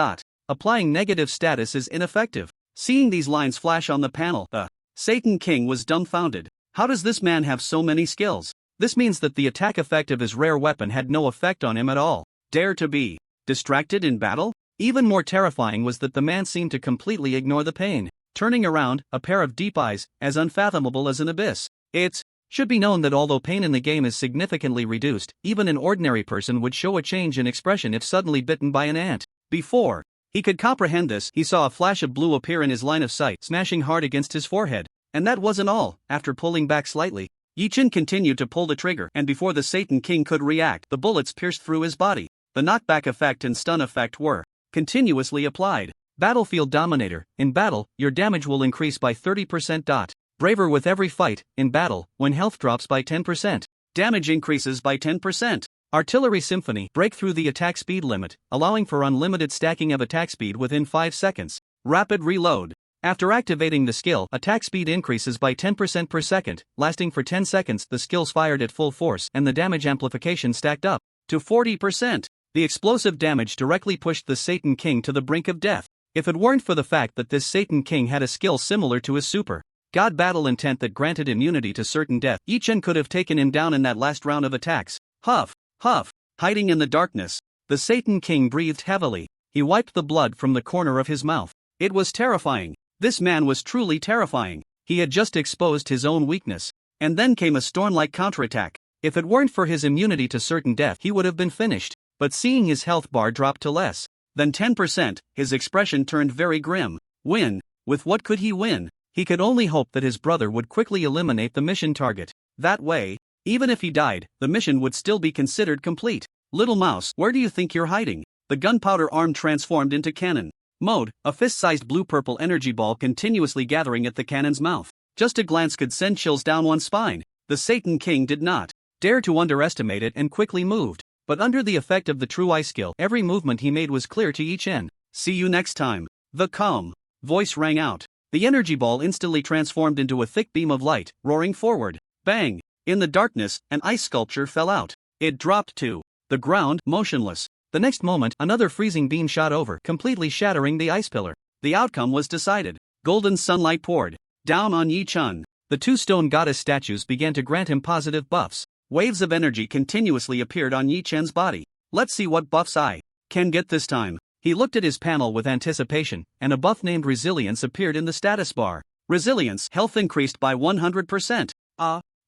Applying negative status is ineffective. Seeing these lines flash on the panel, the Satan King was dumbfounded. How does this man have so many skills? This means that the attack effect of his rare weapon had no effect on him at all. Dare to be distracted in battle? Even more terrifying was that the man seemed to completely ignore the pain. turning around, a pair of deep eyes, as unfathomable as an abyss. It should be known that although pain in the game is significantly reduced, even an ordinary person would show a change in expression if suddenly bitten by an ant. Before he could comprehend this, he saw a flash of blue appear in his line of sight, smashing hard against his forehead. And that wasn't all. After pulling back slightly, Yi-Chin continued to pull the trigger, and before the Satan King could react, the bullets pierced through his body. The knockback effect and stun effect were continuously applied. Battlefield Dominator. In battle, your damage will increase by 30%. Braver with every fight. In battle, when health drops by 10%, damage increases by 10%. Artillery Symphony. Break through the attack speed limit, allowing for unlimited stacking of attack speed within 5 seconds. Rapid Reload. After activating the skill, attack speed increases by 10% per second, lasting for 10 seconds. The skill's fired at full force, and the damage amplification stacked up to 40%. The explosive damage directly pushed the Satan King to the brink of death. If it weren't for the fact that this Satan King had a skill similar to his super God battle intent that granted immunity to certain death, Yi-Chin could have taken him down in that last round of attacks. Huff, huff. Hiding in the darkness, the Satan King breathed heavily. He wiped the blood from the corner of his mouth. It was terrifying. This man was truly terrifying. He had just exposed his own weakness. And then came a storm-like counterattack. If it weren't for his immunity to certain death, he would have been finished. But seeing his health bar drop to less than 10%, his expression turned very grim. Win? With what could he win? He could only hope that his brother would quickly eliminate the mission target. That way, even if he died, the mission would still be considered complete. Little mouse, where do you think you're hiding? The gunpowder arm transformed into cannon mode, a fist-sized blue-purple energy ball continuously gathering at the cannon's mouth. Just a glance could send chills down one's spine. The Satan King did not dare to underestimate it and quickly moved. But under the effect of the true eye skill, every movement he made was clear to Yi-Chin. See you next time. The calm voice rang out. The energy ball instantly transformed into a thick beam of light, roaring forward. Bang! In the darkness, an ice sculpture fell out. It dropped to the ground, motionless. The next moment, another freezing beam shot over, completely shattering the ice pillar. The outcome was decided. Golden sunlight poured down on Yi-Chin. The two stone goddess statues began to grant him positive buffs. Waves of energy continuously appeared on Yi-Chin's body. Let's see what buffs I can get this time. He looked at his panel with anticipation, and a buff named Resilience appeared in the status bar. Resilience, health increased by 100%.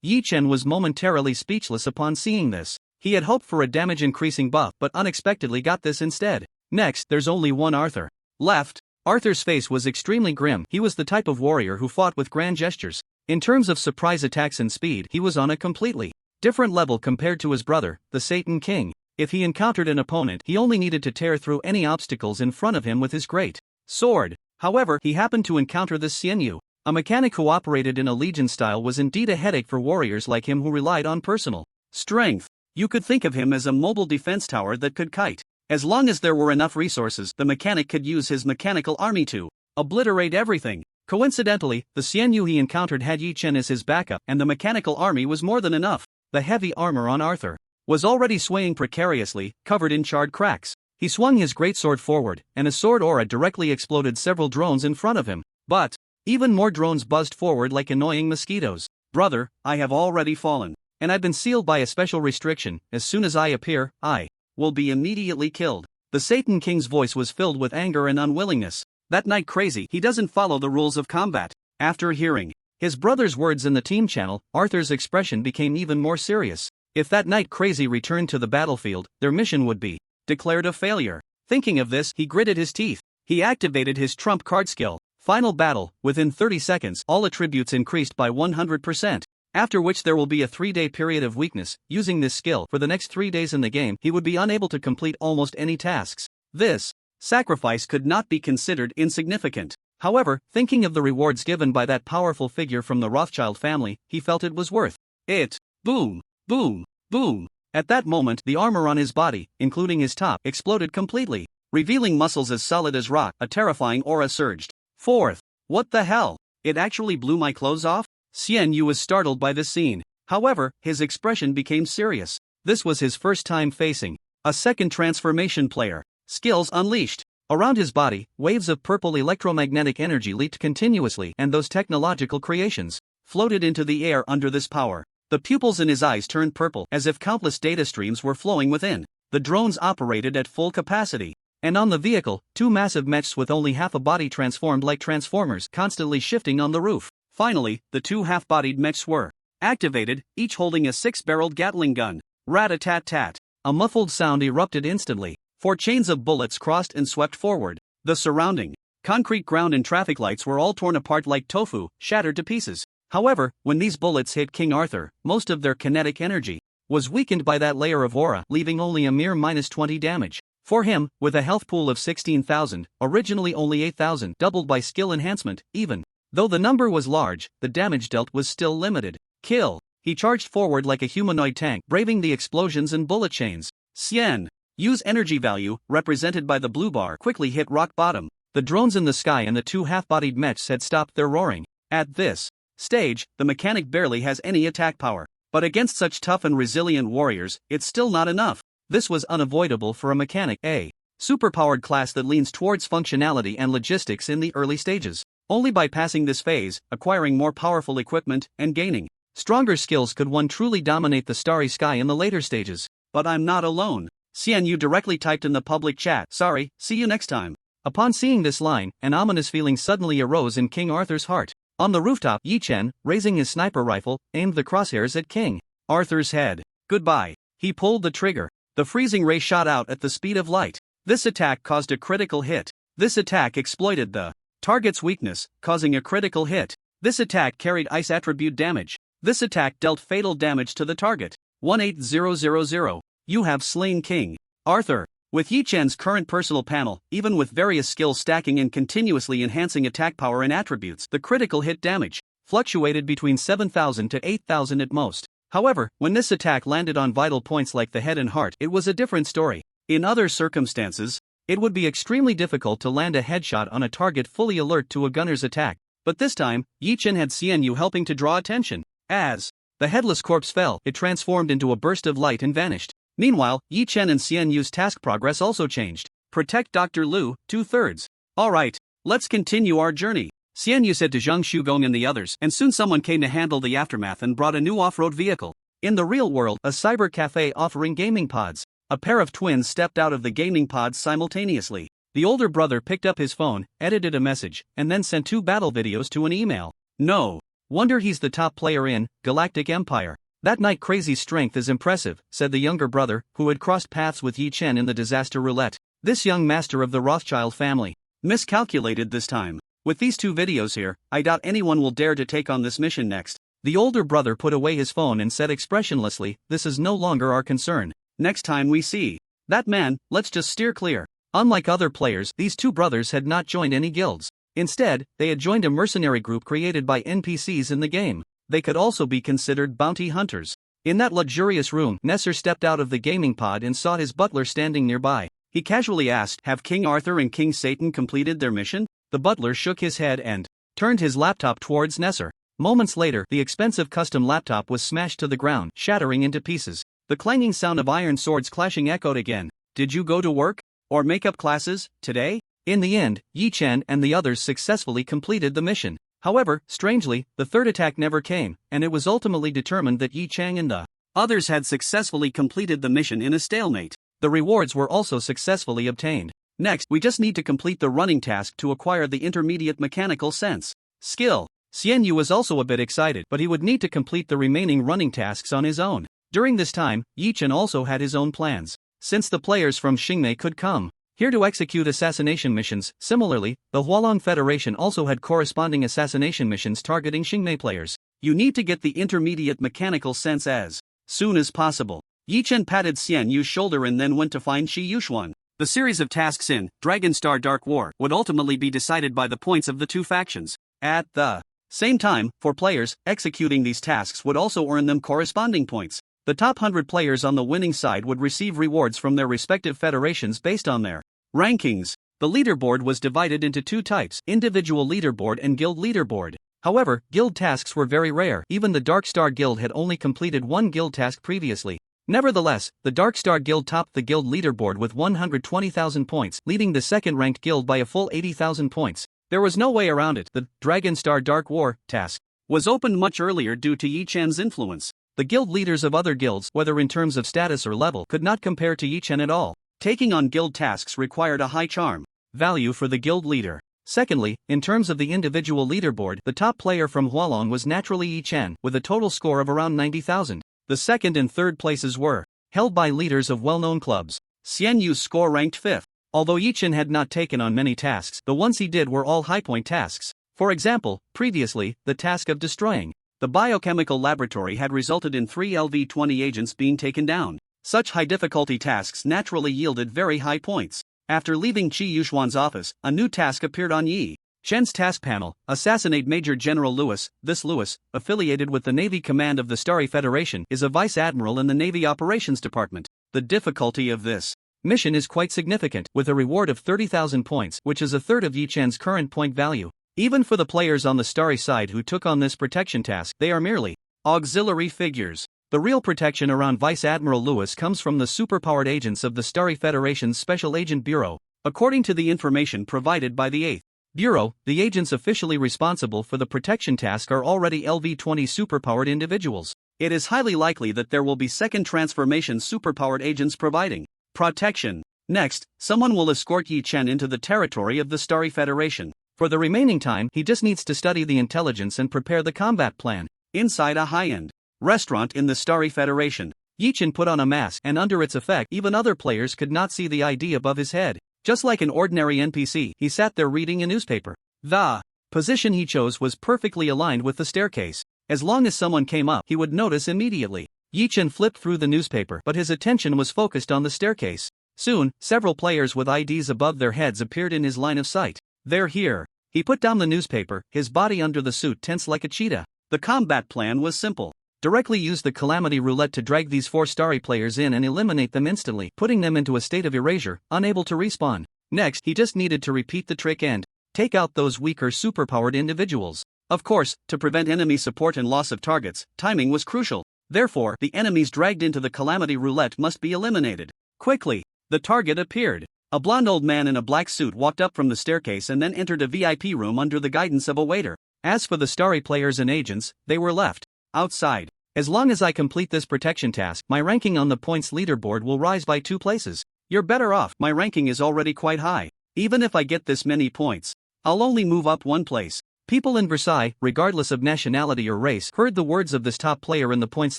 Yi-Chin was momentarily speechless upon seeing this. He had hoped for a damage-increasing buff but unexpectedly got this instead. Next, there's only one Arthur left. Arthur's face was extremely grim. He was the type of warrior who fought with grand gestures. In terms of surprise attacks and speed, he was on a completely different level compared to his brother, the Satan King. If he encountered an opponent, he only needed to tear through any obstacles in front of him with his great sword. However, he happened to encounter this Xianyu. A mechanic who operated in a legion style was indeed a headache for warriors like him who relied on personal strength. You could think of him as a mobile defense tower that could kite. As long as there were enough resources, the mechanic could use his mechanical army to obliterate everything. Coincidentally, the Xianyu he encountered had Yi-Chin as his backup, and the mechanical army was more than enough. The heavy armor on Arthur was already swaying precariously, covered in charred cracks. He swung his greatsword forward, and a sword aura directly exploded several drones in front of him. But even more drones buzzed forward like annoying mosquitoes. Brother, I have already fallen. And I've been sealed by a special restriction. As soon as I appear, I will be immediately killed. The Satan King's voice was filled with anger and unwillingness. That night crazy, he doesn't follow the rules of combat. After hearing his brother's words in the team channel, Arthur's expression became even more serious. If that night crazy returned to the battlefield, their mission would be declared a failure. Thinking of this, he gritted his teeth. He activated his trump card skill. Final battle. Within 30 seconds, all attributes increased by 100%. After which there will be a 3-day period of weakness. Using this skill for the next 3 days in the game, he would be unable to complete almost any tasks. This sacrifice could not be considered insignificant. However, thinking of the rewards given by that powerful figure from the Rothschild family, he felt it was worth it. Boom, boom, boom. At that moment, the armor on his body, including his top, exploded completely, revealing muscles as solid as rock. A terrifying aura surged forth. What the hell? It actually blew my clothes off? Xianyu was startled by this scene. However, his expression became serious. This was his first time facing a second transformation player. Skills unleashed. Around his body, waves of purple electromagnetic energy leaped continuously, and those technological creations floated into the air under this power. The pupils in his eyes turned purple, as if countless data streams were flowing within. The drones operated at full capacity. And on the vehicle, two massive mechs with only half a body transformed like transformers constantly shifting on the roof. Finally, the two half-bodied mechs were activated, each holding a 6-barreled Gatling gun. Rat-a-tat-tat. A muffled sound erupted instantly. 4 chains of bullets crossed and swept forward. The surrounding concrete ground and traffic lights were all torn apart like tofu, shattered to pieces. However, when these bullets hit King Arthur, most of their kinetic energy was weakened by that layer of aura, leaving only a mere -20 damage. For him, with a health pool of 16,000, originally only 8,000, doubled by skill enhancement, even though the number was large, the damage dealt was still limited. Kill. He charged forward like a humanoid tank, braving the explosions and bullet chains. Xian. Use energy value, represented by the blue bar, quickly hit rock bottom. The drones in the sky and the two half-bodied mechs had stopped their roaring. At this stage, the mechanic barely has any attack power. But against such tough and resilient warriors, it's still not enough. This was unavoidable for a mechanic, a superpowered class that leans towards functionality and logistics in the early stages. Only by passing this phase, acquiring more powerful equipment, and gaining stronger skills could one truly dominate the starry sky in the later stages. But I'm not alone. Xian Yu directly typed in the public chat, "Sorry, see you next time." Upon seeing this line, an ominous feeling suddenly arose in King Arthur's heart. On the rooftop, Yi Chen, raising his sniper rifle, aimed the crosshairs at King Arthur's head. Goodbye. He pulled the trigger. The freezing ray shot out at the speed of light. This attack caused a critical hit. This attack exploited the target's weakness, causing a critical hit. This attack carried ice attribute damage. This attack dealt fatal damage to the target. 18000. You have slain King Arthur. With Yi Chen's current personal panel, even with various skills stacking and continuously enhancing attack power and attributes, the critical hit damage fluctuated between 7,000 to 8,000 at most. However, when this attack landed on vital points like the head and heart, it was a different story. In other circumstances, it would be extremely difficult to land a headshot on a target fully alert to a gunner's attack. But this time, Yi Chen had Xian Yu helping to draw attention. As the headless corpse fell, it transformed into a burst of light and vanished. Meanwhile, Yi Chen and Xian Yu's task progress also changed. Protect Dr. Lu, 2/3. Alright, let's continue our journey. Xian Yu said to Zhang Shugong and the others, and soon someone came to handle the aftermath and brought a new off-road vehicle. In the real world, a cyber cafe offering gaming pods. A pair of twins stepped out of the gaming pods simultaneously. The older brother picked up his phone, edited a message, and then sent 2 battle videos to an email. No wonder he's the top player in Galactic Empire. That night crazy's strength is impressive, said the younger brother, who had crossed paths with Yi Chen in the disaster roulette. This young master of the Rothschild family miscalculated this time. With these 2 videos here, I doubt anyone will dare to take on this mission next. The older brother put away his phone and said expressionlessly, "This is no longer our concern. Next time we see that man, let's just steer clear." Unlike other players, these 2 brothers had not joined any guilds. Instead, they had joined a mercenary group created by NPCs in the game. They could also be considered bounty hunters. In that luxurious room, Nesser stepped out of the gaming pod and saw his butler standing nearby. He casually asked, "Have King Arthur and King Satan completed their mission?" The butler shook his head and turned his laptop towards Nesser. Moments later, the expensive custom laptop was smashed to the ground, shattering into pieces. The clanging sound of iron swords clashing echoed again. "Did you go to work? Or makeup classes, today?" In the end, Yi Chen and the others successfully completed the mission. However, strangely, the third attack never came, and it was ultimately determined that Yi Chen and the others had successfully completed the mission in a stalemate. The rewards were also successfully obtained. Next, we just need to complete the running task to acquire the intermediate mechanical sense skill. Xian Yu was also a bit excited, but he would need to complete the remaining running tasks on his own. During this time, Yi Chen also had his own plans. Since the players from Xingmei could come here to execute assassination missions, similarly, the Hualong Federation also had corresponding assassination missions targeting Xingmei players. You need to get the intermediate mechanical sense as soon as possible. Yi Chen patted Xian Yu's shoulder and then went to find Shi Yuxuan. The series of tasks in Dragon Star Dark War would ultimately be decided by the points of the 2 factions. At the same time, for players, executing these tasks would also earn them corresponding points. The top 100 players on the winning side would receive rewards from their respective federations based on their rankings. The leaderboard was divided into 2 types, individual leaderboard and guild leaderboard. However, guild tasks were very rare. Even the Dark Star Guild had only completed 1 guild task previously. Nevertheless, the Dark Star Guild topped the guild leaderboard with 120,000 points, leading the second-ranked guild by a full 80,000 points. There was no way around it. The Dragon Star Dark War task was opened much earlier due to Yi Chen's influence. The guild leaders of other guilds, whether in terms of status or level, could not compare to Yi Chen at all. Taking on guild tasks required a high charm value for the guild leader. Secondly, in terms of the individual leaderboard, the top player from Hualong was naturally Yi Chen, with a total score of around 90,000. The second and third places were held by leaders of well-known clubs. Xian Yu's score ranked 5th. Although Yi Chen had not taken on many tasks, the ones he did were all high-point tasks. For example, previously, the task of destroying the biochemical laboratory had resulted in 3 LV-20 agents being taken down. Such high-difficulty tasks naturally yielded very high points. After leaving Qi Yuxuan's office, a new task appeared on Yi Chen's task panel: assassinate Major General Lewis. This Lewis, affiliated with the Navy Command of the Starry Federation, is a vice admiral in the Navy Operations Department. The difficulty of this mission is quite significant, with a reward of 30,000 points, which is a third of Yi Chen's current point value. Even for the players on the Starry side who took on this protection task, they are merely auxiliary figures. The real protection around Vice Admiral Lewis comes from the superpowered agents of the Starry Federation's Special Agent Bureau. According to the information provided by the 8th Bureau, the agents officially responsible for the protection task are already LV-20 superpowered individuals. It is highly likely that there will be second transformation superpowered agents providing protection. Next, someone will escort Yi Chen into the territory of the Starry Federation. For the remaining time, he just needs to study the intelligence and prepare the combat plan. Inside a high-end restaurant in the Starry Federation, Yi Chen put on a mask, and under its effect, even other players could not see the ID above his head. Just like an ordinary NPC, he sat there reading a newspaper. The position he chose was perfectly aligned with the staircase. As long as someone came up, he would notice immediately. Yi Chen flipped through the newspaper, but his attention was focused on the staircase. Soon, several players with IDs above their heads appeared in his line of sight. They're here. He put down the newspaper, his body under the suit tense like a cheetah. The combat plan was simple. Directly use the Calamity Roulette to drag these 4 Starry players in and eliminate them instantly, putting them into a state of erasure, unable to respawn. Next, he just needed to repeat the trick and take out those weaker superpowered individuals. Of course, to prevent enemy support and loss of targets, timing was crucial. Therefore, the enemies dragged into the Calamity Roulette must be eliminated quickly. The target appeared. A blond old man in a black suit walked up from the staircase and then entered a VIP room under the guidance of a waiter. As for the Starry players and agents, they were left outside. As long as I complete this protection task, my ranking on the points leaderboard will rise by 2 places. You're better off. My ranking is already quite high. Even if I get this many points, I'll only move up 1 place. People in Versailles, regardless of nationality or race, heard the words of this top player in the points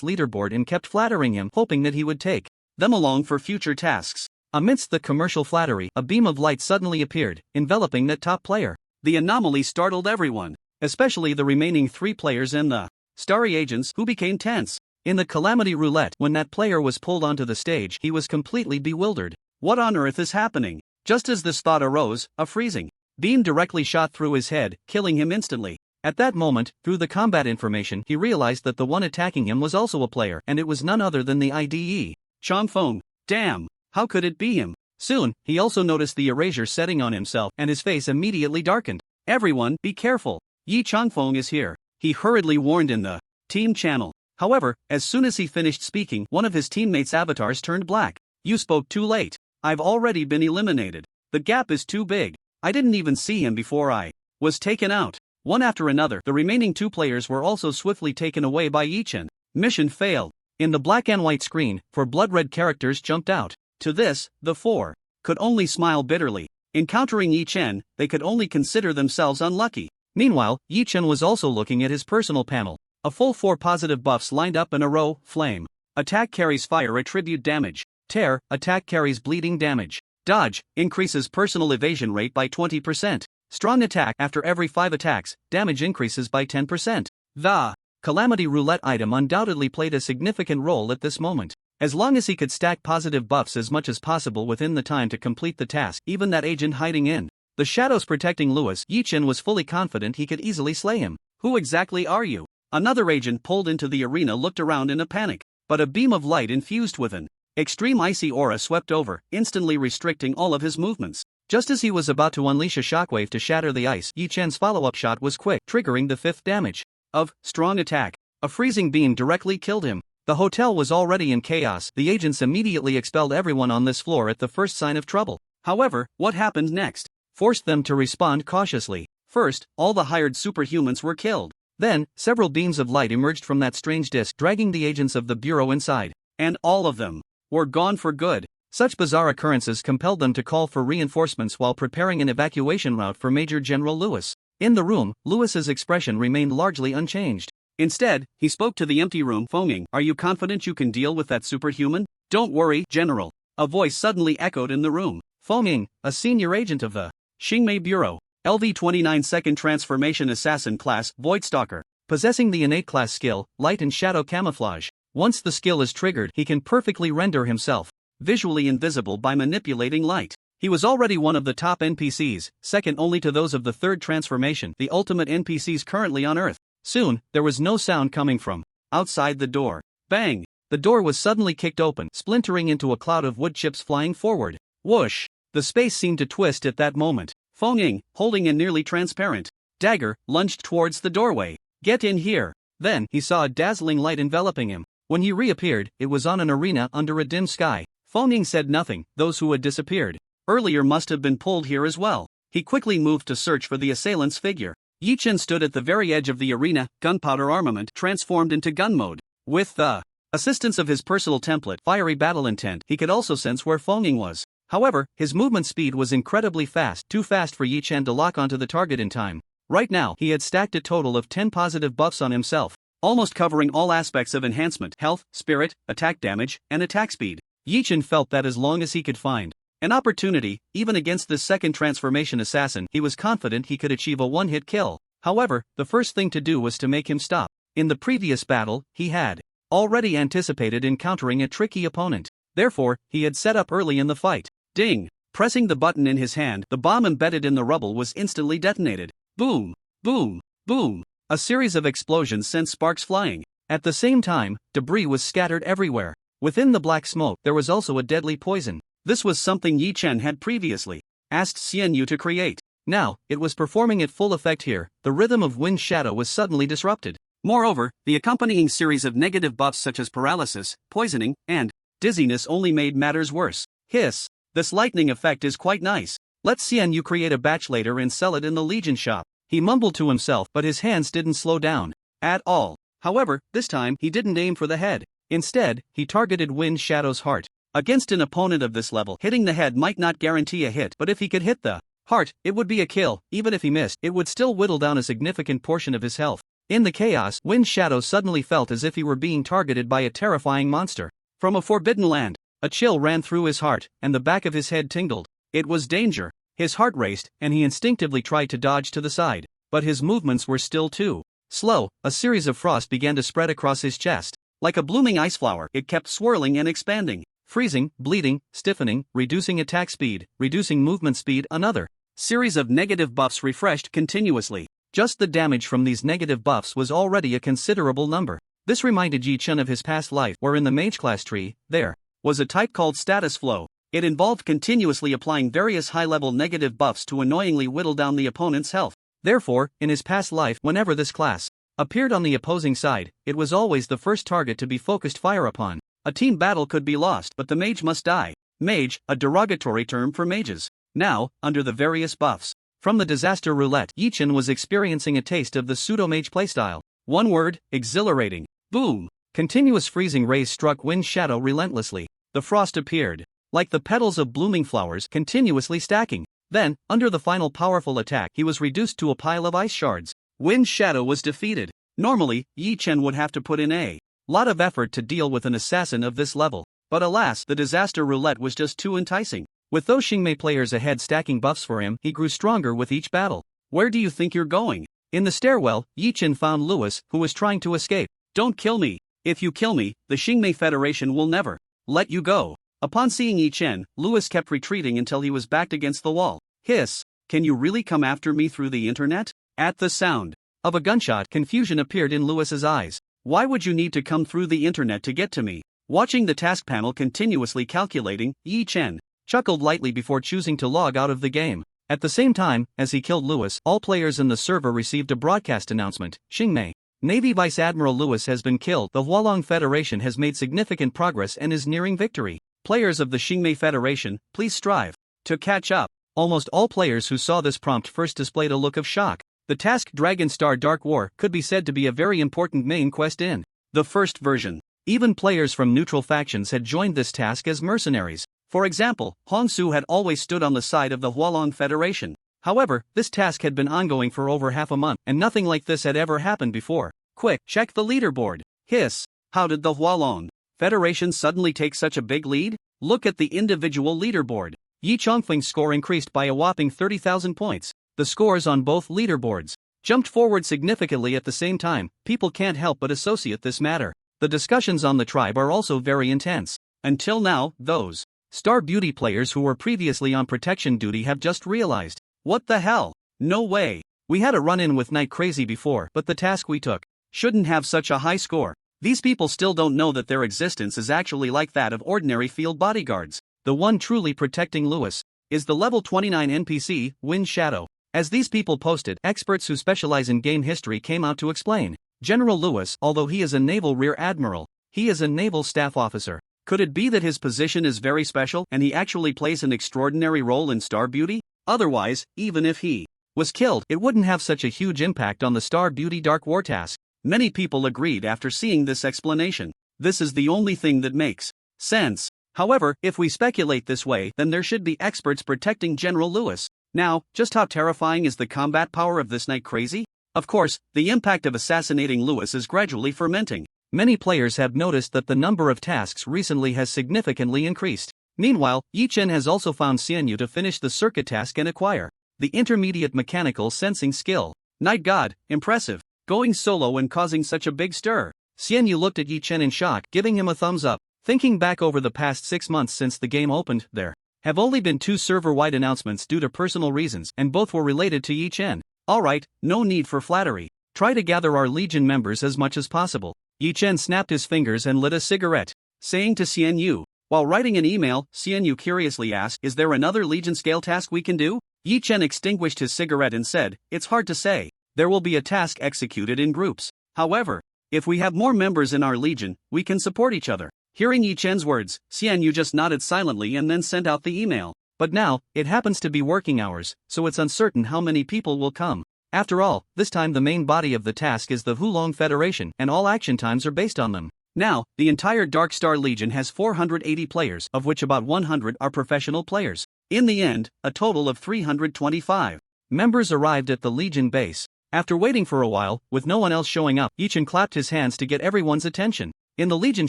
leaderboard and kept flattering him, hoping that he would take them along for future tasks. Amidst the commercial flattery, a beam of light suddenly appeared, enveloping that top player. The anomaly startled everyone, especially the remaining 3 players and the Starry agents, who became tense. In the Calamity Roulette, when that player was pulled onto the stage, he was completely bewildered. What on earth is happening? Just as this thought arose, a freezing beam directly shot through his head, killing him instantly. At that moment, through the combat information, he realized that the one attacking him was also a player, and it was none other than the IDE Changfeng. Damn, how could it be him? Soon, he also noticed the erasure setting on himself, and his face immediately darkened. Everyone, be careful. Yi Changfeng is here, he hurriedly warned in the team channel. However, as soon as he finished speaking, one of his teammates' avatars turned black. You spoke too late. I've already been eliminated. The gap is too big. I didn't even see him before I was taken out. One after another, the remaining 2 players were also swiftly taken away by Yi Chen. Mission failed. In the black and white screen, 4 blood-red characters jumped out. To this, the 4 could only smile bitterly. Encountering Yi Chen, they could only consider themselves unlucky. Meanwhile, Yi Chen was also looking at his personal panel. A full 4 positive buffs lined up in a row. Flame. Attack carries fire attribute damage. Tear. Attack carries bleeding damage. Dodge. Increases personal evasion rate by 20%. Strong attack. After every 5 attacks, damage increases by 10%. The Calamity Roulette item undoubtedly played a significant role at this moment. As long as he could stack positive buffs as much as possible within the time to complete the task, even that agent hiding in the shadows protecting Lewis, Yi Chen was fully confident he could easily slay him. Who exactly are you? Another agent pulled into the arena looked around in a panic, but a beam of light infused with an extreme icy aura swept over, instantly restricting all of his movements. Just as he was about to unleash a shockwave to shatter the ice, Yi Chen's follow-up shot was quick, triggering the 5th damage of strong attack. A freezing beam directly killed him. The hotel was already in chaos. The agents immediately expelled everyone on this floor at the first sign of trouble. However, what happened next forced them to respond cautiously. First, all the hired superhumans were killed. Then, several beams of light emerged from that strange disc, dragging the agents of the Bureau inside. And all of them were gone for good. Such bizarre occurrences compelled them to call for reinforcements while preparing an evacuation route for Major General Lewis. In the room, Lewis's expression remained largely unchanged. Instead, he spoke to the empty room, foaming, "Are you confident you can deal with that superhuman?" "Don't worry, General." A voice suddenly echoed in the room. Feng Ying, a senior agent of the Xingmei Bureau, LV-29 Second Transformation Assassin Class, Voidstalker. Possessing the innate class skill, Light and Shadow Camouflage. Once the skill is triggered, he can perfectly render himself visually invisible by manipulating light. He was already one of the top NPCs, second only to those of the third transformation, the ultimate NPCs currently on Earth. Soon, there was no sound coming from outside the door. Bang! The door was suddenly kicked open, splintering into a cloud of wood chips flying forward. Whoosh! The space seemed to twist at that moment. Feng Ying, holding a nearly transparent dagger, lunged towards the doorway. "Get in here!" Then, he saw a dazzling light enveloping him. When he reappeared, it was on an arena under a dim sky. Feng Ying said nothing. Those who had disappeared earlier must have been pulled here as well. He quickly moved to search for the assailant's figure. Yi Chen stood at the very edge of the arena, gunpowder armament transformed into gun mode. With the assistance of his personal template, Fiery Battle Intent, he could also sense where Feng Ying was. However, his movement speed was incredibly fast, too fast for Yi Chen to lock onto the target in time. Right now, he had stacked a total of 10 positive buffs on himself, almost covering all aspects of enhancement: health, spirit, attack damage, and attack speed. Yi Chen felt that as long as he could find an opportunity, even against this second transformation assassin, he was confident he could achieve a one-hit kill. However, the first thing to do was to make him stop. In the previous battle, he had already anticipated encountering a tricky opponent. Therefore, he had set up early in the fight. Ding! Pressing the button in his hand, the bomb embedded in the rubble was instantly detonated. Boom! Boom! Boom! A series of explosions sent sparks flying. At the same time, debris was scattered everywhere. Within the black smoke, there was also a deadly poison. This was something Yi Chen had previously asked Xian Yu to create. Now, it was performing at full effect here. The rhythm of Wind Shadow was suddenly disrupted. Moreover, the accompanying series of negative buffs such as paralysis, poisoning, and dizziness only made matters worse. Hiss! This lightning effect is quite nice. Let Xian Yu create a batch later and sell it in the Legion shop. He mumbled to himself, but his hands didn't slow down at all. However, this time he didn't aim for the head. Instead, he targeted Wind Shadow's heart. Against an opponent of this level, hitting the head might not guarantee a hit, but if he could hit the heart, it would be a kill. Even if he missed, it would still whittle down a significant portion of his health. In the chaos, Wind Shadow suddenly felt as if he were being targeted by a terrifying monster from a forbidden land. A chill ran through his heart, and the back of his head tingled. It was danger. His heart raced, and he instinctively tried to dodge to the side. But his movements were still too slow. A series of frost began to spread across his chest. Like a blooming ice flower, it kept swirling and expanding. Freezing, bleeding, stiffening, reducing attack speed, reducing movement speed. Another series of negative buffs refreshed continuously. Just the damage from these negative buffs was already a considerable number. This reminded Yi Chen of his past life, where in the mage class tree, there was a type called status flow. It involved continuously applying various high-level negative buffs to annoyingly whittle down the opponent's health. Therefore, in his past life, whenever this class appeared on the opposing side, it was always the first target to be focused fire upon. A team battle could be lost, but the mage must die. Mage, a derogatory term for mages. Now, under the various buffs from the disaster roulette, Yi Chen was experiencing a taste of the pseudo-mage playstyle. One word: exhilarating. Boom! Continuous freezing rays struck Wind Shadow relentlessly. The frost appeared like the petals of blooming flowers, continuously stacking. Then, under the final powerful attack, he was reduced to a pile of ice shards. Wind Shadow was defeated. Normally, Yi Chen would have to put in a lot of effort to deal with an assassin of this level. But alas, the disaster roulette was just too enticing. With those Xingmei players ahead stacking buffs for him, he grew stronger with each battle. Where do you think you're going? In the stairwell, Yi Chen found Lewis, who was trying to escape. Don't kill me. If you kill me, the Xingmei Federation will never let you go. Upon seeing Yi Chen, Lewis kept retreating until he was backed against the wall. Hiss! Can you really come after me through the internet? At the sound of a gunshot, confusion appeared in Lewis's eyes. Why would you need to come through the internet to get to me? Watching the task panel continuously calculating, Yi Chen chuckled lightly before choosing to log out of the game. At the same time, as he killed Lewis, all players in the server received a broadcast announcement. Xingmei Navy Vice Admiral Lewis has been killed. The Hualong Federation has made significant progress and is nearing victory. Players of the Xingmei Federation, please strive to catch up. Almost all players who saw this prompt first displayed a look of shock. The task Dragon Star Dark War could be said to be a very important main quest in the first version. Even players from neutral factions had joined this task as mercenaries. For example, Hong Su had always stood on the side of the Hualong Federation. However, this task had been ongoing for over half a month, and nothing like this had ever happened before. Quick, check the leaderboard. Hiss. How did the Hualong Federation suddenly take such a big lead? Look at the individual leaderboard. Yi Chongfeng's score increased by a whopping 30,000 points. The scores on both leaderboards jumped forward significantly at the same time. People can't help but associate this matter. The discussions on the tribe are also very intense. Until now, those Star Beauty players who were previously on protection duty have just realized, what the hell? No way. We had a run-in with Night Crazy before, but the task we took shouldn't have such a high score. These people still don't know that their existence is actually like that of ordinary field bodyguards. The one truly protecting Lewis is the level 29 NPC, Wind Shadow. As these people posted, experts who specialize in game history came out to explain. General Lewis, although he is a naval rear admiral, he is a naval staff officer. Could it be that his position is very special and he actually plays an extraordinary role in Star Beauty? Otherwise, even if he was killed, it wouldn't have such a huge impact on the Star Beauty Dark War task. Many people agreed after seeing this explanation. This is the only thing that makes sense. However, if we speculate this way, then there should be experts protecting General Lewis. Now, just how terrifying is the combat power of this Night Crazy? Of course, the impact of assassinating Lewis is gradually fermenting. Many players have noticed that the number of tasks recently has significantly increased. Meanwhile, Yi Chen has also found Xianyu to finish the circuit task and acquire the intermediate mechanical sensing skill. Night God, impressive. Going solo and causing such a big stir. Xianyu looked at Yi Chen in shock, giving him a thumbs up. Thinking back over the past 6 months since the game opened, there have only been 2 server-wide announcements due to personal reasons, and both were related to Yi Chen. Alright, no need for flattery. Try to gather our Legion members as much as possible. Yi Chen snapped his fingers and lit a cigarette, saying to Xianyu. While writing an email, Xianyu curiously asked, is there another Legion scale task we can do? Yi Chen extinguished his cigarette and said, it's hard to say. There will be a task executed in groups. However, if we have more members in our Legion, we can support each other. Hearing Yi Chen's words, Xianyu just nodded silently and then sent out the email. But now, it happens to be working hours, so it's uncertain how many people will come. After all, this time the main body of the task is the Hualong Federation, and all action times are based on them. Now, the entire Dark Star Legion has 480 players, of which about 100 are professional players. In the end, a total of 325 members arrived at the Legion base. After waiting for a while, with no one else showing up, Yi Chen clapped his hands to get everyone's attention. In the Legion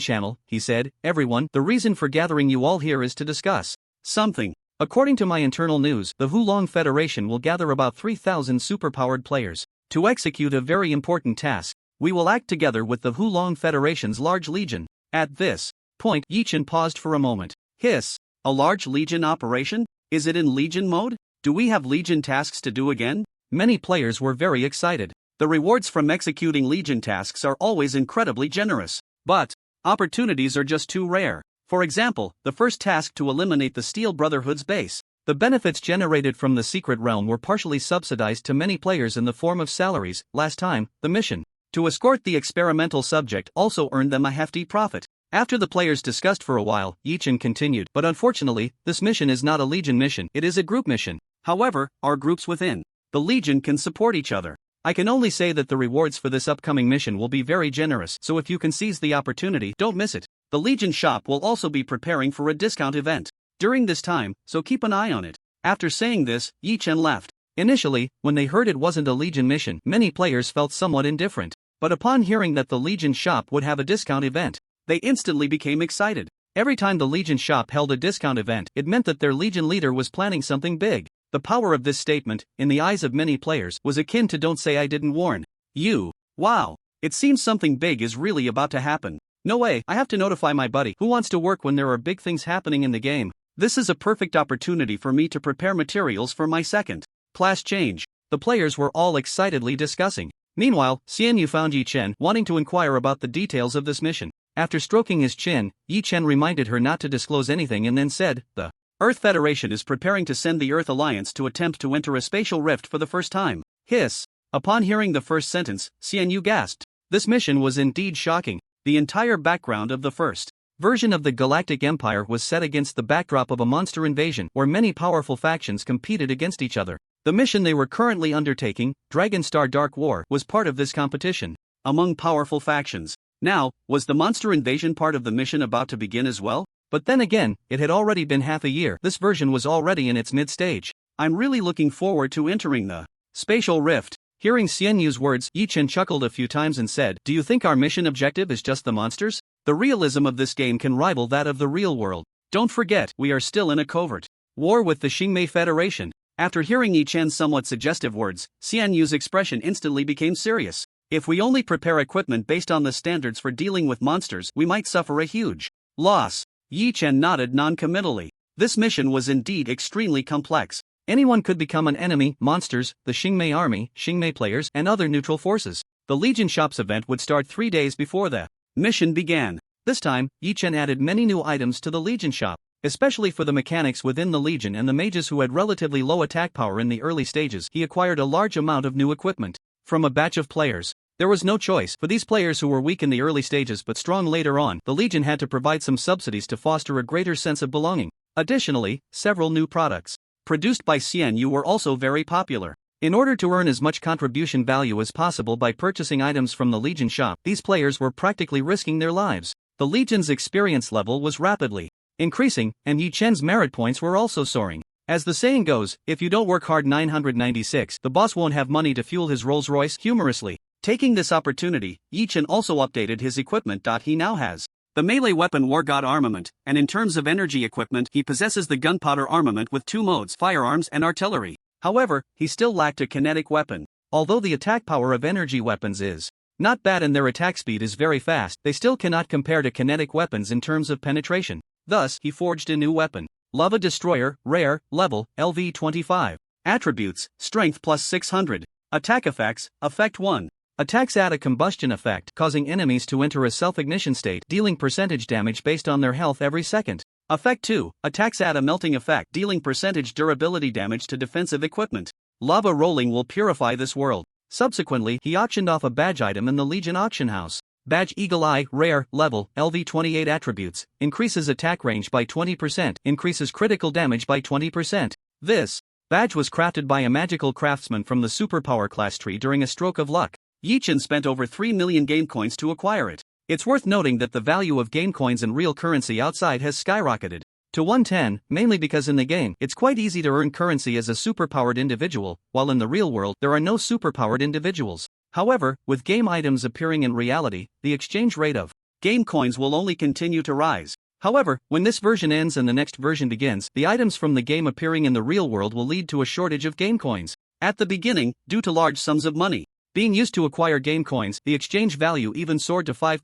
channel, he said, everyone, the reason for gathering you all here is to discuss something. According to my internal news, the Hualong Federation will gather about 3,000 superpowered players to execute a very important task. We will act together with the Hualong Federation's large legion. At this point, Yi Chen paused for a moment. Hiss. A large legion operation? Is it in legion mode? Do we have legion tasks to do again? Many players were very excited. The rewards from executing legion tasks are always incredibly generous. But opportunities are just too rare. For example, the first task to eliminate the Steel Brotherhood's base. The benefits generated from the secret realm were partially subsidized to many players in the form of salaries. Last time, the mission to escort the experimental subject also earned them a hefty profit. After the players discussed for a while, Yi Chen continued, but unfortunately, this mission is not a Legion mission, it is a group mission. However, our groups within the Legion can support each other. I can only say that the rewards for this upcoming mission will be very generous, so if you can seize the opportunity, don't miss it. The Legion shop will also be preparing for a discount event during this time, so keep an eye on it. After saying this, Yi Chen left. Initially, when they heard it wasn't a Legion mission, many players felt somewhat indifferent. But upon hearing that the Legion shop would have a discount event, they instantly became excited. Every time the Legion shop held a discount event, it meant that their Legion leader was planning something big. The power of this statement, in the eyes of many players, was akin to "Don't say I didn't warn you." Wow, it seems something big is really about to happen. No way, I have to notify my buddy who wants to work when there are big things happening in the game. This is a perfect opportunity for me to prepare materials for my second class change. The players were all excitedly discussing. Meanwhile, Xianyu found Yi Chen wanting to inquire about the details of this mission. After stroking his chin, Yi Chen reminded her not to disclose anything and then said, the Earth Federation is preparing to send the Earth Alliance to attempt to enter a spatial rift for the first time. Hiss. Upon hearing the first sentence, Xianyu gasped. This mission was indeed shocking. The entire background of the first version of the Galactic Empire was set against the backdrop of a monster invasion where many powerful factions competed against each other. The mission they were currently undertaking, Dragon Star Dark War, was part of this competition among powerful factions. Now, was the monster invasion part of the mission about to begin as well? But then again, it had already been half a year. This version was already in its mid-stage. I'm really looking forward to entering the spatial rift. Hearing Xian Yu's words, Yi Chen chuckled a few times and said, "Do you think our mission objective is just the monsters? The realism of this game can rival that of the real world. Don't forget, we are still in a covert war with the Xingmei Federation." After hearing Yi Chen's somewhat suggestive words, Xian Yu's expression instantly became serious. If we only prepare equipment based on the standards for dealing with monsters, we might suffer a huge loss. Yi Chen nodded non-committally. This mission was indeed extremely complex. Anyone could become an enemy: monsters, the Xingmei army, Xingmei players, and other neutral forces. The Legion Shops event would start 3 days before the mission began. This time, Yi Chen added many new items to the Legion Shop, especially for the mechanics within the Legion and the mages who had relatively low attack power in the early stages. He acquired a large amount of new equipment from a batch of players. There was no choice for these players who were weak in the early stages but strong later on. The Legion had to provide some subsidies to foster a greater sense of belonging. Additionally, several new products produced by Xian Yu were also very popular. In order to earn as much contribution value as possible by purchasing items from the Legion shop, these players were practically risking their lives. The Legion's experience level was rapidly increasing, and Yi Chen's merit points were also soaring. As the saying goes, if you don't work hard 996, the boss won't have money to fuel his Rolls Royce. Humorously, taking this opportunity, Yi Chen also updated his equipment. He now has the melee weapon War God armament, and in terms of energy equipment, he possesses the gunpowder armament with 2 modes: firearms and artillery. However, he still lacked a kinetic weapon. Although the attack power of energy weapons is not bad and their attack speed is very fast, they still cannot compare to kinetic weapons in terms of penetration. Thus, he forged a new weapon: Lava Destroyer, rare, level, LV25. Attributes: Strength plus 600. Attack effects: Effect 1. Attacks add a combustion effect, causing enemies to enter a self-ignition state, dealing percentage damage based on their health every second. Effect 2. Attacks add a melting effect, dealing percentage durability damage to defensive equipment. Lava rolling will purify this world. Subsequently, he auctioned off a badge item in the Legion auction house. Badge Eagle Eye, rare, level, LV28. Attributes: increases attack range by 20%, increases critical damage by 20%. This badge was crafted by a magical craftsman from the superpower class tree during a stroke of luck. Yi Chen spent over 3 million game coins to acquire it. It's worth noting that the value of game coins in real currency outside has skyrocketed to 110, mainly because in the game, it's quite easy to earn currency as a superpowered individual, while in the real world, there are no superpowered individuals. However, with game items appearing in reality, the exchange rate of game coins will only continue to rise. However, when this version ends and the next version begins, the items from the game appearing in the real world will lead to a shortage of game coins. At the beginning, due to large sums of money being used to acquire game coins, the exchange value even soared to 5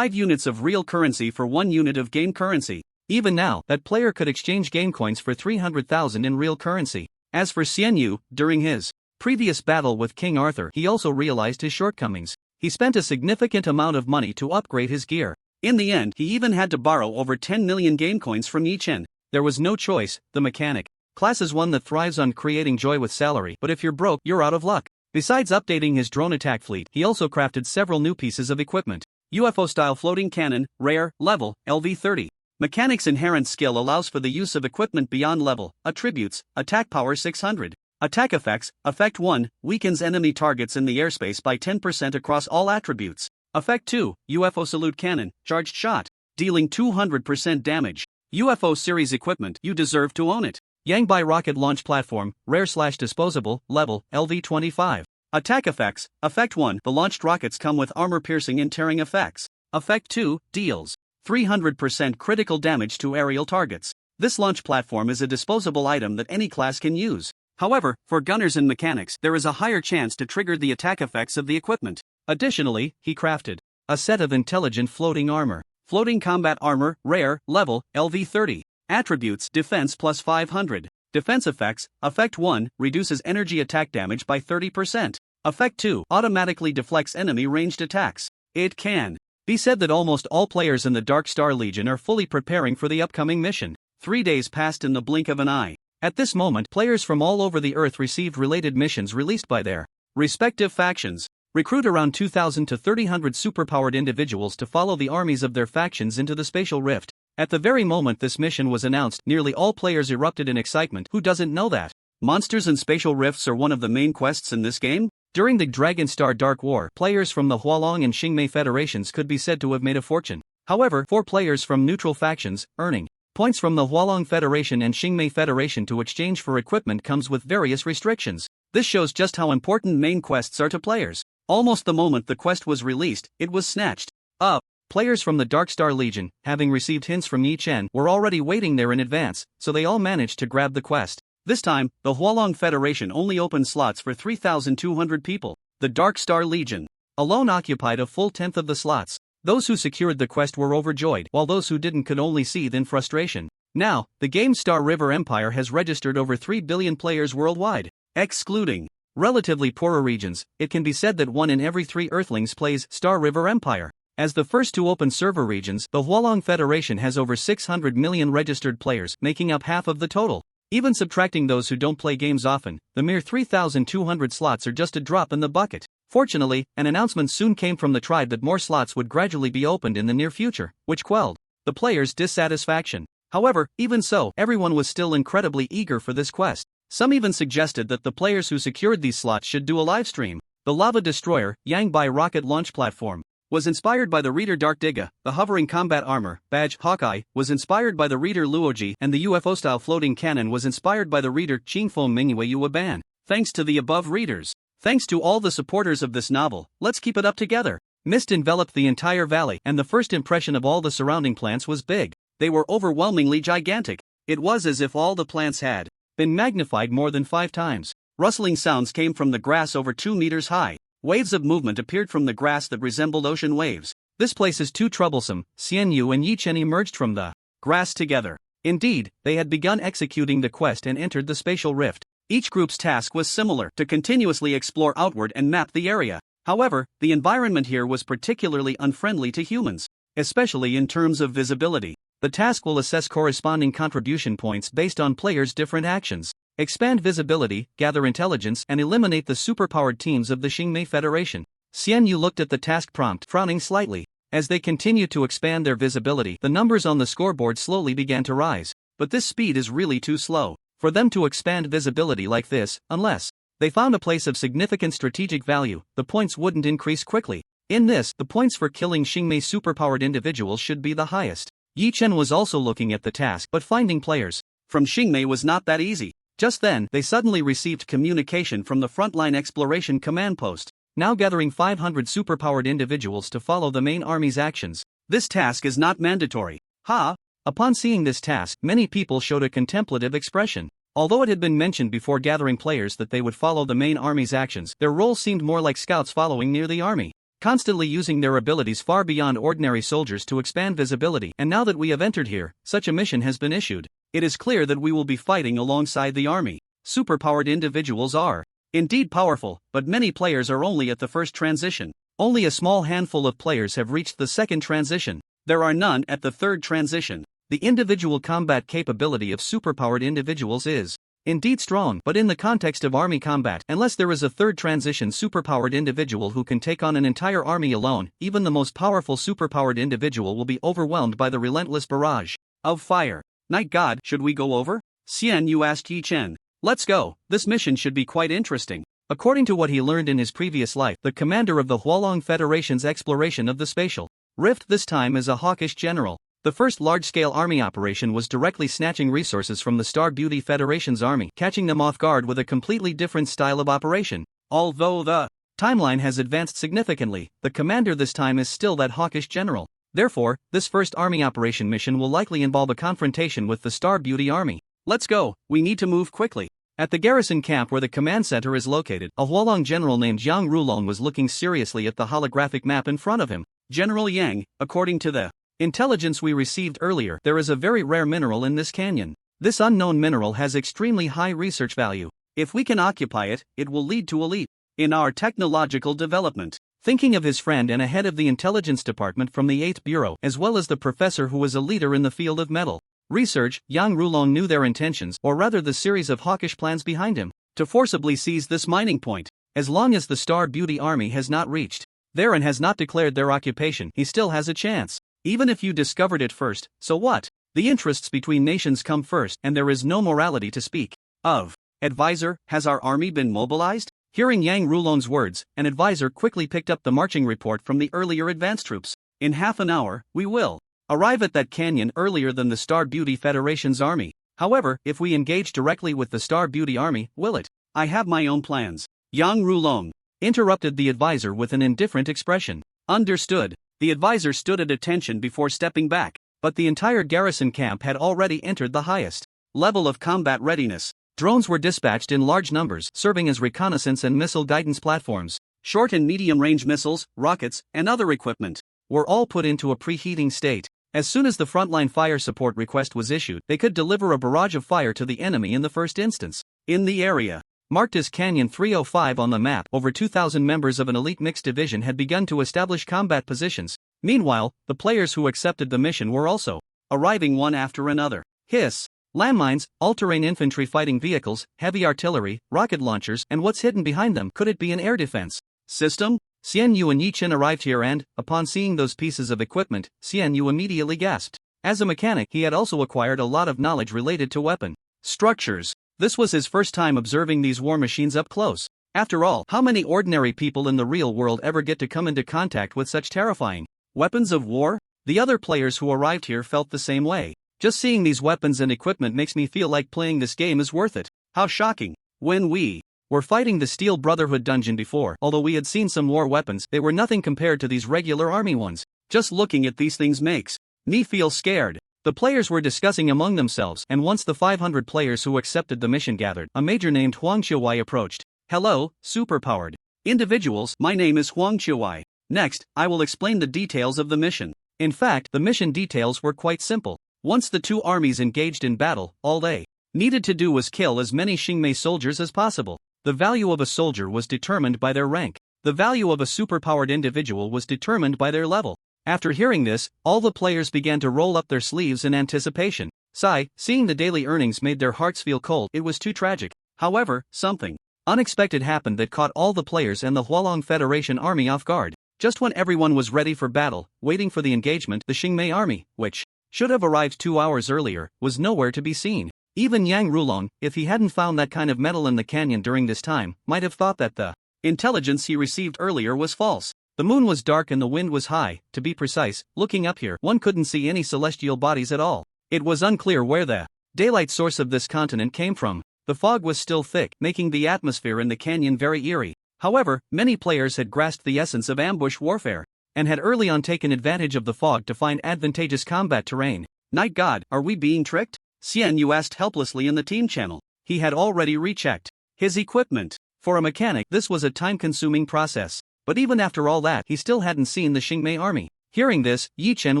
units of real currency for 1 unit of game currency. Even now, that player could exchange game coins for 300,000 in real currency. As for Xian Yu, during his previous battle with King Arthur, he also realized his shortcomings. He spent a significant amount of money to upgrade his gear. In the end, he even had to borrow over 10 million game coins from Yi Chen. There was no choice. The mechanic class is one that thrives on creating joy with salary, but if you're broke, you're out of luck. Besides updating his drone attack fleet, he also crafted several new pieces of equipment. UFO-style floating cannon, rare, level, LV30. Mechanics inherent skill allows for the use of equipment beyond level. Attributes: attack power 600. Attack effects: Effect 1, weakens enemy targets in the airspace by 10% across all attributes. Effect 2, UFO salute cannon, charged shot, dealing 200% damage. UFO series equipment, you deserve to own it. Yangbai rocket launch platform, rare/disposable, level, LV25. Attack effects: Effect 1, the launched rockets come with armor-piercing and tearing effects. Effect 2, deals 300% critical damage to aerial targets. This launch platform is a disposable item that any class can use. However, for gunners and mechanics, there is a higher chance to trigger the attack effects of the equipment. Additionally, he crafted a set of intelligent floating armor. Floating combat armor, rare, level, LV30. Attributes: defense plus 500. Defense effects: Effect 1, reduces energy attack damage by 30%. Effect 2, automatically deflects enemy ranged attacks. It can be said that almost all players in the Dark Star Legion are fully preparing for the upcoming mission. 3 days passed in the blink of an eye. At this moment, players from all over the Earth received related missions released by their respective factions. Recruit around 2,000 to 300 superpowered individuals to follow the armies of their factions into the spatial rift. At the very moment this mission was announced, nearly all players erupted in excitement. Who doesn't know that monsters and spatial rifts are one of the main quests in this game? During the Dragon Star Dark War, players from the Hualong and Xingmei federations could be said to have made a fortune. However, 4 players from neutral factions, earning points from the Hualong Federation and Xingmei Federation to exchange for equipment comes with various restrictions. This shows just how important main quests are to players. Almost the moment the quest was released, it was snatched up. Players from the Dark Star Legion, having received hints from Yi Chen, were already waiting there in advance, so they all managed to grab the quest. This time, the Hualong Federation only opened slots for 3,200 people. The Dark Star Legion alone occupied a full tenth of the slots. Those who secured the quest were overjoyed, while those who didn't could only seethe in frustration. Now, the game Star River Empire has registered over 3 billion players worldwide. Excluding relatively poorer regions, it can be said that 1 in every 3 Earthlings plays Star River Empire. As the first to open server regions, the Hualong Federation has over 600 million registered players, making up half of the total. Even subtracting those who don't play games often, the mere 3,200 slots are just a drop in the bucket. Fortunately, an announcement soon came from the tribe that more slots would gradually be opened in the near future, which quelled the players' dissatisfaction. However, even so, everyone was still incredibly eager for this quest. Some even suggested that the players who secured these slots should do a live stream. The Lava Destroyer, Yangbai rocket launch platform, was inspired by the Reader Dark Digga. The hovering combat armor, badge Hawkeye, was inspired by the Reader Luoji, and the UFO-style floating cannon was inspired by the Reader Qingfeng Mingyue Yuaban. Thanks to the above readers. Thanks to all the supporters of this novel, let's keep it up together. Mist enveloped the entire valley, and the first impression of all the surrounding plants was big. They were overwhelmingly gigantic. It was as if all the plants had been magnified more than 5 times. Rustling sounds came from the grass over 2 meters high. Waves of movement appeared from the grass that resembled ocean waves. This place is too troublesome. Xian Yu and Yi Chen emerged from the grass together. Indeed, they had begun executing the quest and entered the spatial rift. Each group's task was similar: to continuously explore outward and map the area. However, the environment here was particularly unfriendly to humans, especially in terms of visibility. The task will assess corresponding contribution points based on players' different actions. Expand visibility, gather intelligence, and eliminate the superpowered teams of the Xingmei Federation. Xian Yu looked at the task prompt, frowning slightly. As they continued to expand their visibility, the numbers on the scoreboard slowly began to rise. But this speed is really too slow for them to expand visibility like this, unless they found a place of significant strategic value. The points wouldn't increase quickly. In this, the points for killing Xingmei superpowered individuals should be the highest. Yi Chen was also looking at the task, but finding players from Xingmei was not that easy. Just then, they suddenly received communication from the Frontline Exploration Command Post, now gathering 500 superpowered individuals to follow the main army's actions. This task is not mandatory. Ha! Upon seeing this task, many people showed a contemplative expression. Although it had been mentioned before gathering players that they would follow the main army's actions, their role seemed more like scouts following near the army, constantly using their abilities far beyond ordinary soldiers to expand visibility. And now that we have entered here, such a mission has been issued. It is clear that we will be fighting alongside the army. Superpowered individuals are indeed powerful, but many players are only at the first transition. Only a small handful of players have reached the second transition. There are none at the third transition. The individual combat capability of superpowered individuals is indeed strong, but in the context of army combat, unless there is a third transition superpowered individual who can take on an entire army alone, even the most powerful superpowered individual will be overwhelmed by the relentless barrage of fire. Night God, should we go over? Xian Yu asked Yi Chen. Let's go, this mission should be quite interesting. According to what he learned in his previous life, the commander of the Hualong Federation's exploration of the spatial rift this time is a hawkish general. The first large-scale army operation was directly snatching resources from the Star Beauty Federation's army, catching them off guard with a completely different style of operation. Although the timeline has advanced significantly, the commander this time is still that hawkish general. Therefore, this first army operation mission will likely involve a confrontation with the Star Beauty army. Let's go, we need to move quickly. At the garrison camp where the command center is located, a Hualong general named Yang Rulong was looking seriously at the holographic map in front of him. General Yang, according to the intelligence we received earlier, there is a very rare mineral in this canyon. This unknown mineral has extremely high research value. If we can occupy it, it will lead to a leap in our technological development. Thinking of his friend and a head of the intelligence department from the 8th Bureau, as well as the professor who was a leader in the field of metal research, Yang Rulong knew their intentions, or rather the series of hawkish plans behind him, to forcibly seize this mining point. As long as the Star Beauty army has not reached there and has not declared their occupation, he still has a chance. Even if you discovered it first, so what? The interests between nations come first, and there is no morality to speak of. Advisor, has our army been mobilized? Hearing Yang Rulong's words, an advisor quickly picked up the marching report from the earlier advance troops. In half an hour, we will arrive at that canyon earlier than the Star Beauty Federation's army. However, if we engage directly with the Star Beauty army, will it? I have my own plans. Yang Rulong interrupted the advisor with an indifferent expression. Understood. The advisor stood at attention before stepping back, but the entire garrison camp had already entered the highest level of combat readiness. Drones were dispatched in large numbers, serving as reconnaissance and missile guidance platforms. Short and medium-range missiles, rockets, and other equipment were all put into a preheating state. As soon as the frontline fire support request was issued, they could deliver a barrage of fire to the enemy in the first instance. In the area marked as Canyon 305 on the map, over 2,000 members of an elite mixed division had begun to establish combat positions. Meanwhile, the players who accepted the mission were also arriving one after another. Hiss! Landmines, all-terrain infantry fighting vehicles, heavy artillery, rocket launchers, and what's hidden behind them? Could it be an air defense system? Xian Yu and Yi Chen arrived here and, upon seeing those pieces of equipment, Xian Yu immediately gasped. As a mechanic, he had also acquired a lot of knowledge related to weapon structures. This was his first time observing these war machines up close. After all, how many ordinary people in the real world ever get to come into contact with such terrifying weapons of war? The other players who arrived here felt the same way. Just seeing these weapons and equipment makes me feel like playing this game is worth it. How shocking. When we were fighting the Steel Brotherhood dungeon before, although we had seen some war weapons, they were nothing compared to these regular army ones. Just looking at these things makes me feel scared. The players were discussing among themselves, and once the 500 players who accepted the mission gathered, a major named Huang Qiuwei approached. Hello, superpowered individuals, my name is Huang Qiuwei. Next, I will explain the details of the mission. In fact, the mission details were quite simple. Once the two armies engaged in battle, all they needed to do was kill as many Xingmei soldiers as possible. The value of a soldier was determined by their rank. The value of a superpowered individual was determined by their level. After hearing this, all the players began to roll up their sleeves in anticipation. Sigh, seeing the daily earnings made their hearts feel cold. It was too tragic. However, something unexpected happened that caught all the players and the Hualong Federation army off guard. Just when everyone was ready for battle, waiting for the engagement, the Xingmei army, which should have arrived 2 hours earlier, was nowhere to be seen. Even Yang Rulong, if he hadn't found that kind of metal in the canyon during this time, might have thought that the intelligence he received earlier was false. The moon was dark and the wind was high. To be precise, looking up here, one couldn't see any celestial bodies at all. It was unclear where the daylight source of this continent came from. The fog was still thick, making the atmosphere in the canyon very eerie. However, many players had grasped the essence of ambush warfare, and had early on taken advantage of the fog to find advantageous combat terrain. Night God, are we being tricked? Xian Yu asked helplessly in the team channel. He had already rechecked his equipment. For a mechanic, this was a time-consuming process. But even after all that, he still hadn't seen the Xingmei army. Hearing this, Yi Chen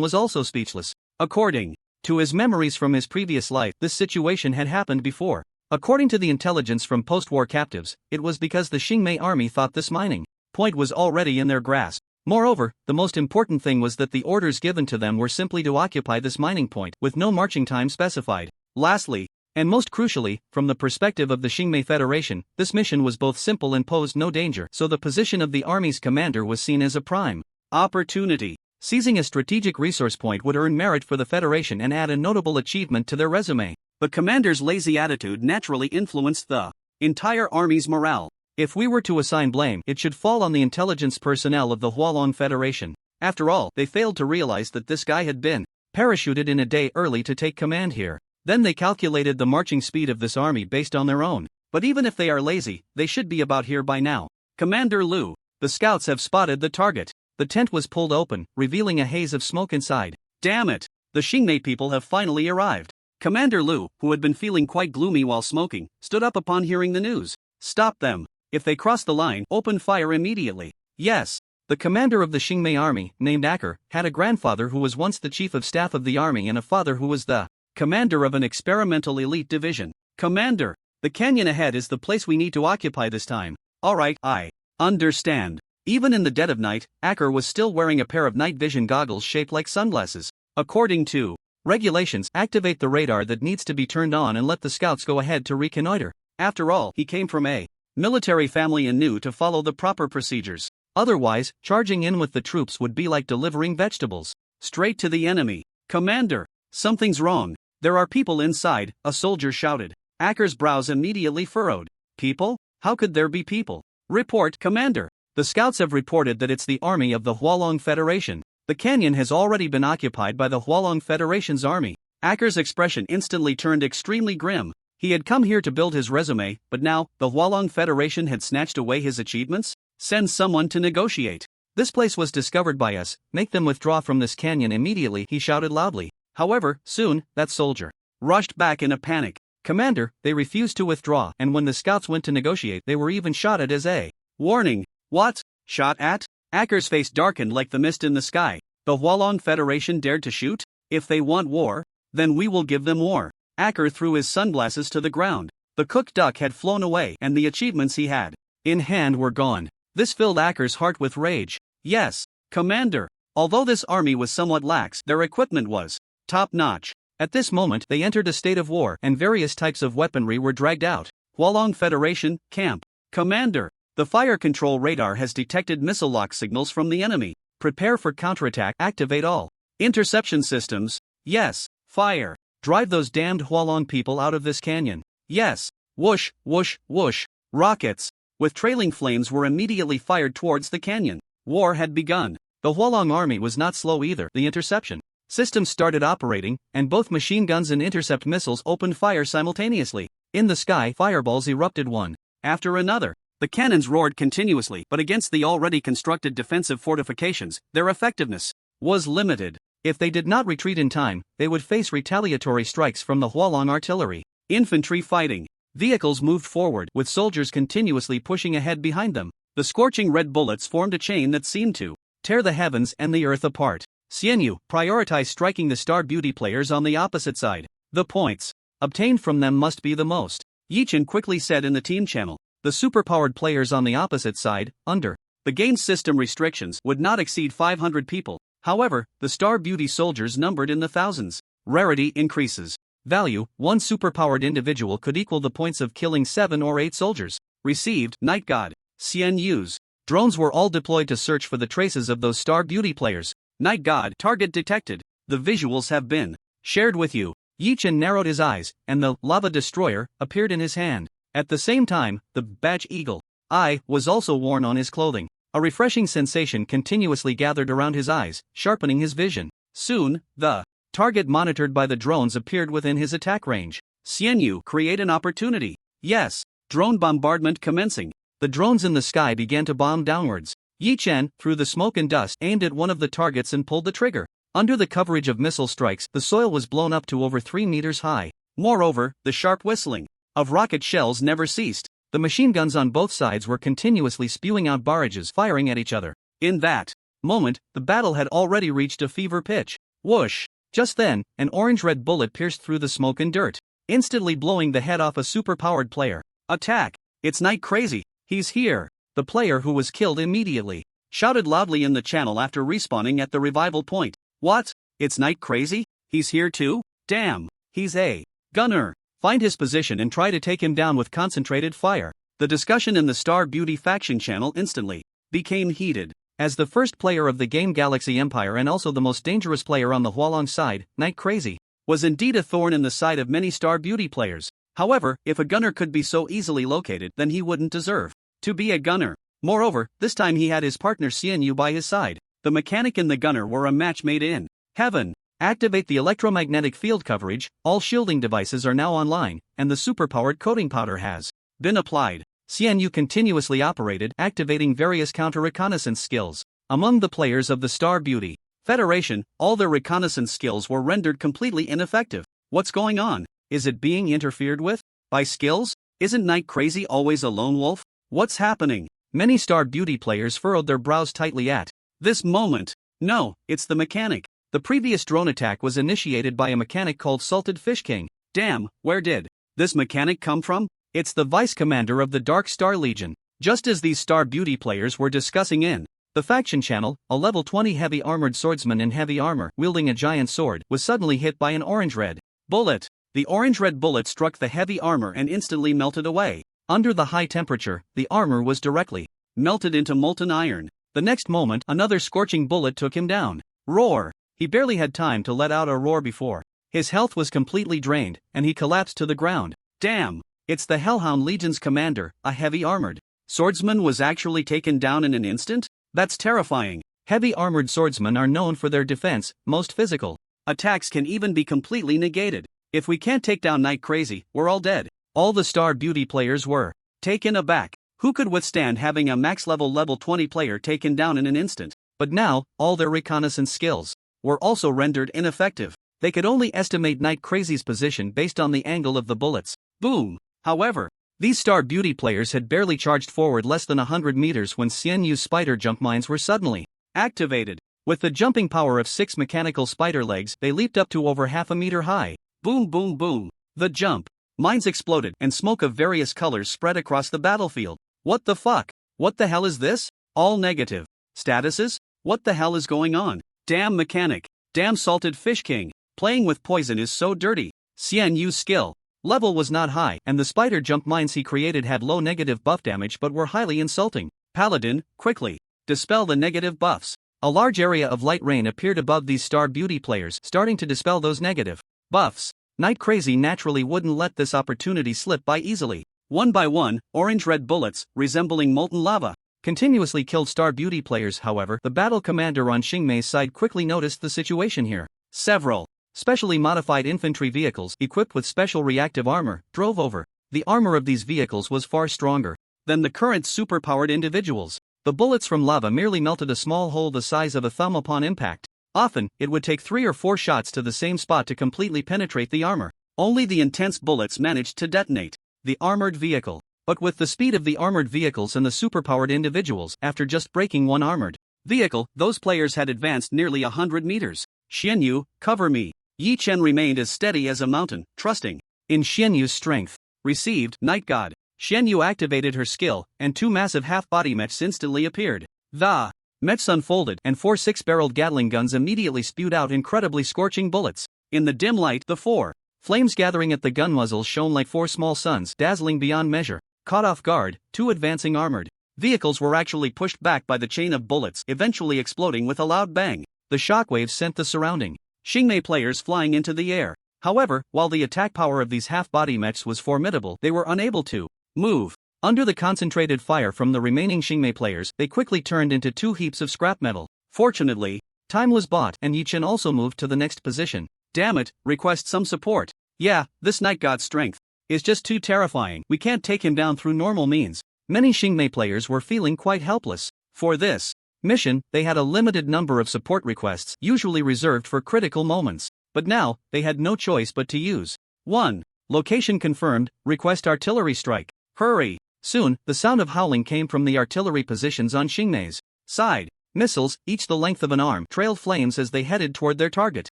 was also speechless. According to his memories from his previous life, this situation had happened before. According to the intelligence from post-war captives, it was because the Xingmei army thought this mining point was already in their grasp. Moreover, the most important thing was that the orders given to them were simply to occupy this mining point, with no marching time specified. Lastly, and most crucially, from the perspective of the Xingmei Federation, this mission was both simple and posed no danger, so the position of the army's commander was seen as a prime opportunity. Seizing a strategic resource point would earn merit for the Federation and add a notable achievement to their resume. The commander's lazy attitude naturally influenced the entire army's morale. If we were to assign blame, it should fall on the intelligence personnel of the Hualong Federation. After all, they failed to realize that this guy had been parachuted in a day early to take command here. Then they calculated the marching speed of this army based on their own. But even if they are lazy, they should be about here by now. Commander Lu, the scouts have spotted the target. The tent was pulled open, revealing a haze of smoke inside. Damn it! The Xingmei people have finally arrived. Commander Lu, who had been feeling quite gloomy while smoking, stood up upon hearing the news. Stop them. If they cross the line, open fire immediately. Yes. The commander of the Xingmei army, named Acker, had a grandfather who was once the chief of staff of the army and a father who was the commander of an experimental elite division. Commander, the canyon ahead is the place we need to occupy this time. Alright, I understand. Even in the dead of night, Acker was still wearing a pair of night vision goggles shaped like sunglasses. According to regulations, activate the radar that needs to be turned on and let the scouts go ahead to reconnoiter. After all, he came from a military family and knew to follow the proper procedures. Otherwise, charging in with the troops would be like delivering vegetables straight to the enemy. Commander, something's wrong. There are people inside, a soldier shouted. Acker's brows immediately furrowed. People? How could there be people? Report, Commander. The scouts have reported that it's the army of the Hualong Federation. The canyon has already been occupied by the Hualong Federation's army. Acker's expression instantly turned extremely grim. He had come here to build his resume, but now, the Hualong Federation had snatched away his achievements? Send someone to negotiate. This place was discovered by us, make them withdraw from this canyon immediately, he shouted loudly. However, soon, that soldier rushed back in a panic. Commander, they refused to withdraw, and when the scouts went to negotiate, they were even shot at as a warning. What? Shot at? Acker's face darkened like the mist in the sky. The Hualong Federation dared to shoot? If they want war, then we will give them war. Acker threw his sunglasses to the ground. The cooked duck had flown away, and the achievements he had in hand were gone. This filled Acker's heart with rage. Yes, Commander. Although this army was somewhat lax, their equipment was top-notch. At this moment, they entered a state of war, and various types of weaponry were dragged out. Hualong Federation, camp. Commander, the fire control radar has detected missile lock signals from the enemy. Prepare for counterattack, activate all interception systems. Yes, fire. Drive those damned Hualong people out of this canyon. Yes. Whoosh, whoosh, whoosh. Rockets with trailing flames were immediately fired towards the canyon. War had begun. The Hualong army was not slow either. The interception systems started operating, and both machine guns and intercept missiles opened fire simultaneously. In the sky, fireballs erupted one after another. The cannons roared continuously, but against the already constructed defensive fortifications, their effectiveness was limited. If they did not retreat in time, they would face retaliatory strikes from the Hualong artillery. Infantry fighting. Vehicles moved forward, with soldiers continuously pushing ahead behind them. The scorching red bullets formed a chain that seemed to tear the heavens and the earth apart. Xianyu prioritized striking the Star Beauty players on the opposite side. The points obtained from them must be the most. Yichin quickly said in the team channel. The superpowered players on the opposite side, under the game system restrictions, would not exceed 500 people. However, the Star Beauty soldiers numbered in the thousands. Rarity increases. Value: 1 superpowered individual could equal the points of killing 7 or 8 soldiers. Received: Night God. Xianyu's drones were all deployed to search for the traces of those Star Beauty players. Night God. Target detected. The visuals have been shared with you. Yichin narrowed his eyes, and the lava destroyer appeared in his hand. At the same time, the badge eagle eye was also worn on his clothing. A refreshing sensation continuously gathered around his eyes, sharpening his vision. Soon, the target monitored by the drones appeared within his attack range. Xianyu, create an opportunity. Yes. Drone bombardment commencing. The drones in the sky began to bomb downwards. Yi Chen, through the smoke and dust, aimed at one of the targets and pulled the trigger. Under the coverage of missile strikes, the soil was blown up to over 3 meters high. Moreover, the sharp whistling of rocket shells never ceased. The machine guns on both sides were continuously spewing out barrages, firing at each other. In that moment, the battle had already reached a fever pitch. Whoosh! Just then, an orange-red bullet pierced through the smoke and dirt, instantly blowing the head off a super-powered player. Attack! It's Night Crazy! He's here! The player who was killed immediately shouted loudly in the channel after respawning at the revival point. What? It's Night Crazy? He's here too? Damn! He's a gunner! Find his position and try to take him down with concentrated fire. The discussion in the Star Beauty faction channel instantly became heated. As the first player of the game Galaxy Empire and also the most dangerous player on the Hualong side, Night Crazy was indeed a thorn in the side of many Star Beauty players. However, if a gunner could be so easily located, then he wouldn't deserve to be a gunner. Moreover, this time he had his partner Xianyu by his side. The mechanic and the gunner were a match made in heaven. Activate the electromagnetic field coverage. All shielding devices are now online, and the superpowered coating powder has been applied. Xianyu continuously operated, activating various counter-reconnaissance skills. Among the players of the Star Beauty Federation, all their reconnaissance skills were rendered completely ineffective. What's going on? Is it being interfered with by skills? Isn't Night Crazy always a lone wolf? What's happening? Many Star Beauty players furrowed their brows tightly at this moment. No, it's the mechanic. The previous drone attack was initiated by a mechanic called Salted Fish King. Damn, where did this mechanic come from? It's the vice commander of the Dark Star Legion. Just as these Star Beauty players were discussing in the faction channel, a level 20 heavy armored swordsman in heavy armor, wielding a giant sword, was suddenly hit by an orange-red bullet. The orange-red bullet struck the heavy armor and instantly melted away. Under the high temperature, the armor was directly melted into molten iron. The next moment, another scorching bullet took him down. Roar! He barely had time to let out a roar before his health was completely drained, and he collapsed to the ground. Damn! It's the Hellhound Legion's commander, a heavy armored swordsman was actually taken down in an instant? That's terrifying. Heavy armored swordsmen are known for their defense, most physical attacks can even be completely negated. If we can't take down Night Crazy, we're all dead. All the Star Beauty players were taken aback. Who could withstand having a max level 20 player taken down in an instant? But now, all their reconnaissance skills were also rendered ineffective. They could only estimate Night Crazy's position based on the angle of the bullets. Boom! However, these Star Beauty players had barely charged forward less than 100 meters when Xian Yu's spider jump mines were suddenly activated. With the jumping power of 6 mechanical spider legs, they leaped up to over half a meter high. Boom boom boom. The jump mines exploded and smoke of various colors spread across the battlefield. What the fuck? What the hell is this? All negative. Statuses? What the hell is going on? Damn mechanic. Damn salted fish king. Playing with poison is so dirty. Xian Yu's skill level was not high, and the spider jump mines he created had low negative buff damage but were highly insulting. Paladin, quickly dispel the negative buffs. A large area of light rain appeared above these Star Beauty players, starting to dispel those negative buffs. Night Crazy naturally wouldn't let this opportunity slip by easily. One by one, orange-red bullets, resembling molten lava, continuously killed Star Beauty players. However, the battle commander on Xingmei's side quickly noticed the situation here. Several specially modified infantry vehicles equipped with special reactive armor drove over. The armor of these vehicles was far stronger than the current superpowered individuals. The bullets from lava merely melted a small hole the size of a thumb upon impact. Often, it would take 3 or 4 shots to the same spot to completely penetrate the armor. Only the intense bullets managed to detonate the armored vehicle. But with the speed of the armored vehicles and the superpowered individuals, after just breaking one armored vehicle, those players had advanced nearly 100 meters. Xian Yu, cover me. Yi Chen remained as steady as a mountain, trusting in Xian Yu's strength. Received, Night God. Xian Yu activated her skill, and 2 massive half-body mechs instantly appeared. The mechs unfolded, and 4 6-barreled Gatling guns immediately spewed out incredibly scorching bullets. In the dim light, the 4 flames gathering at the gun muzzles shone like 4 small suns, dazzling beyond measure. Caught off guard, 2 advancing armored vehicles were actually pushed back by the chain of bullets, eventually exploding with a loud bang. The shockwaves sent the surrounding Xingmei players flying into the air. However, while the attack power of these half-body mechs was formidable, they were unable to move. Under the concentrated fire from the remaining Xingmei players, they quickly turned into 2 heaps of scrap metal. Fortunately, time was bought, and Yi Chen also moved to the next position. Damn it, request some support. Yeah, this Night God's strength is just too terrifying. We can't take him down through normal means. Many Xingmei players were feeling quite helpless. For this mission, they had a limited number of support requests, usually reserved for critical moments. But now, they had no choice but to use 1. Location confirmed, request artillery strike. Hurry! Soon, the sound of howling came from the artillery positions on Xingmei's side. Missiles, each the length of an arm, trailed flames as they headed toward their target.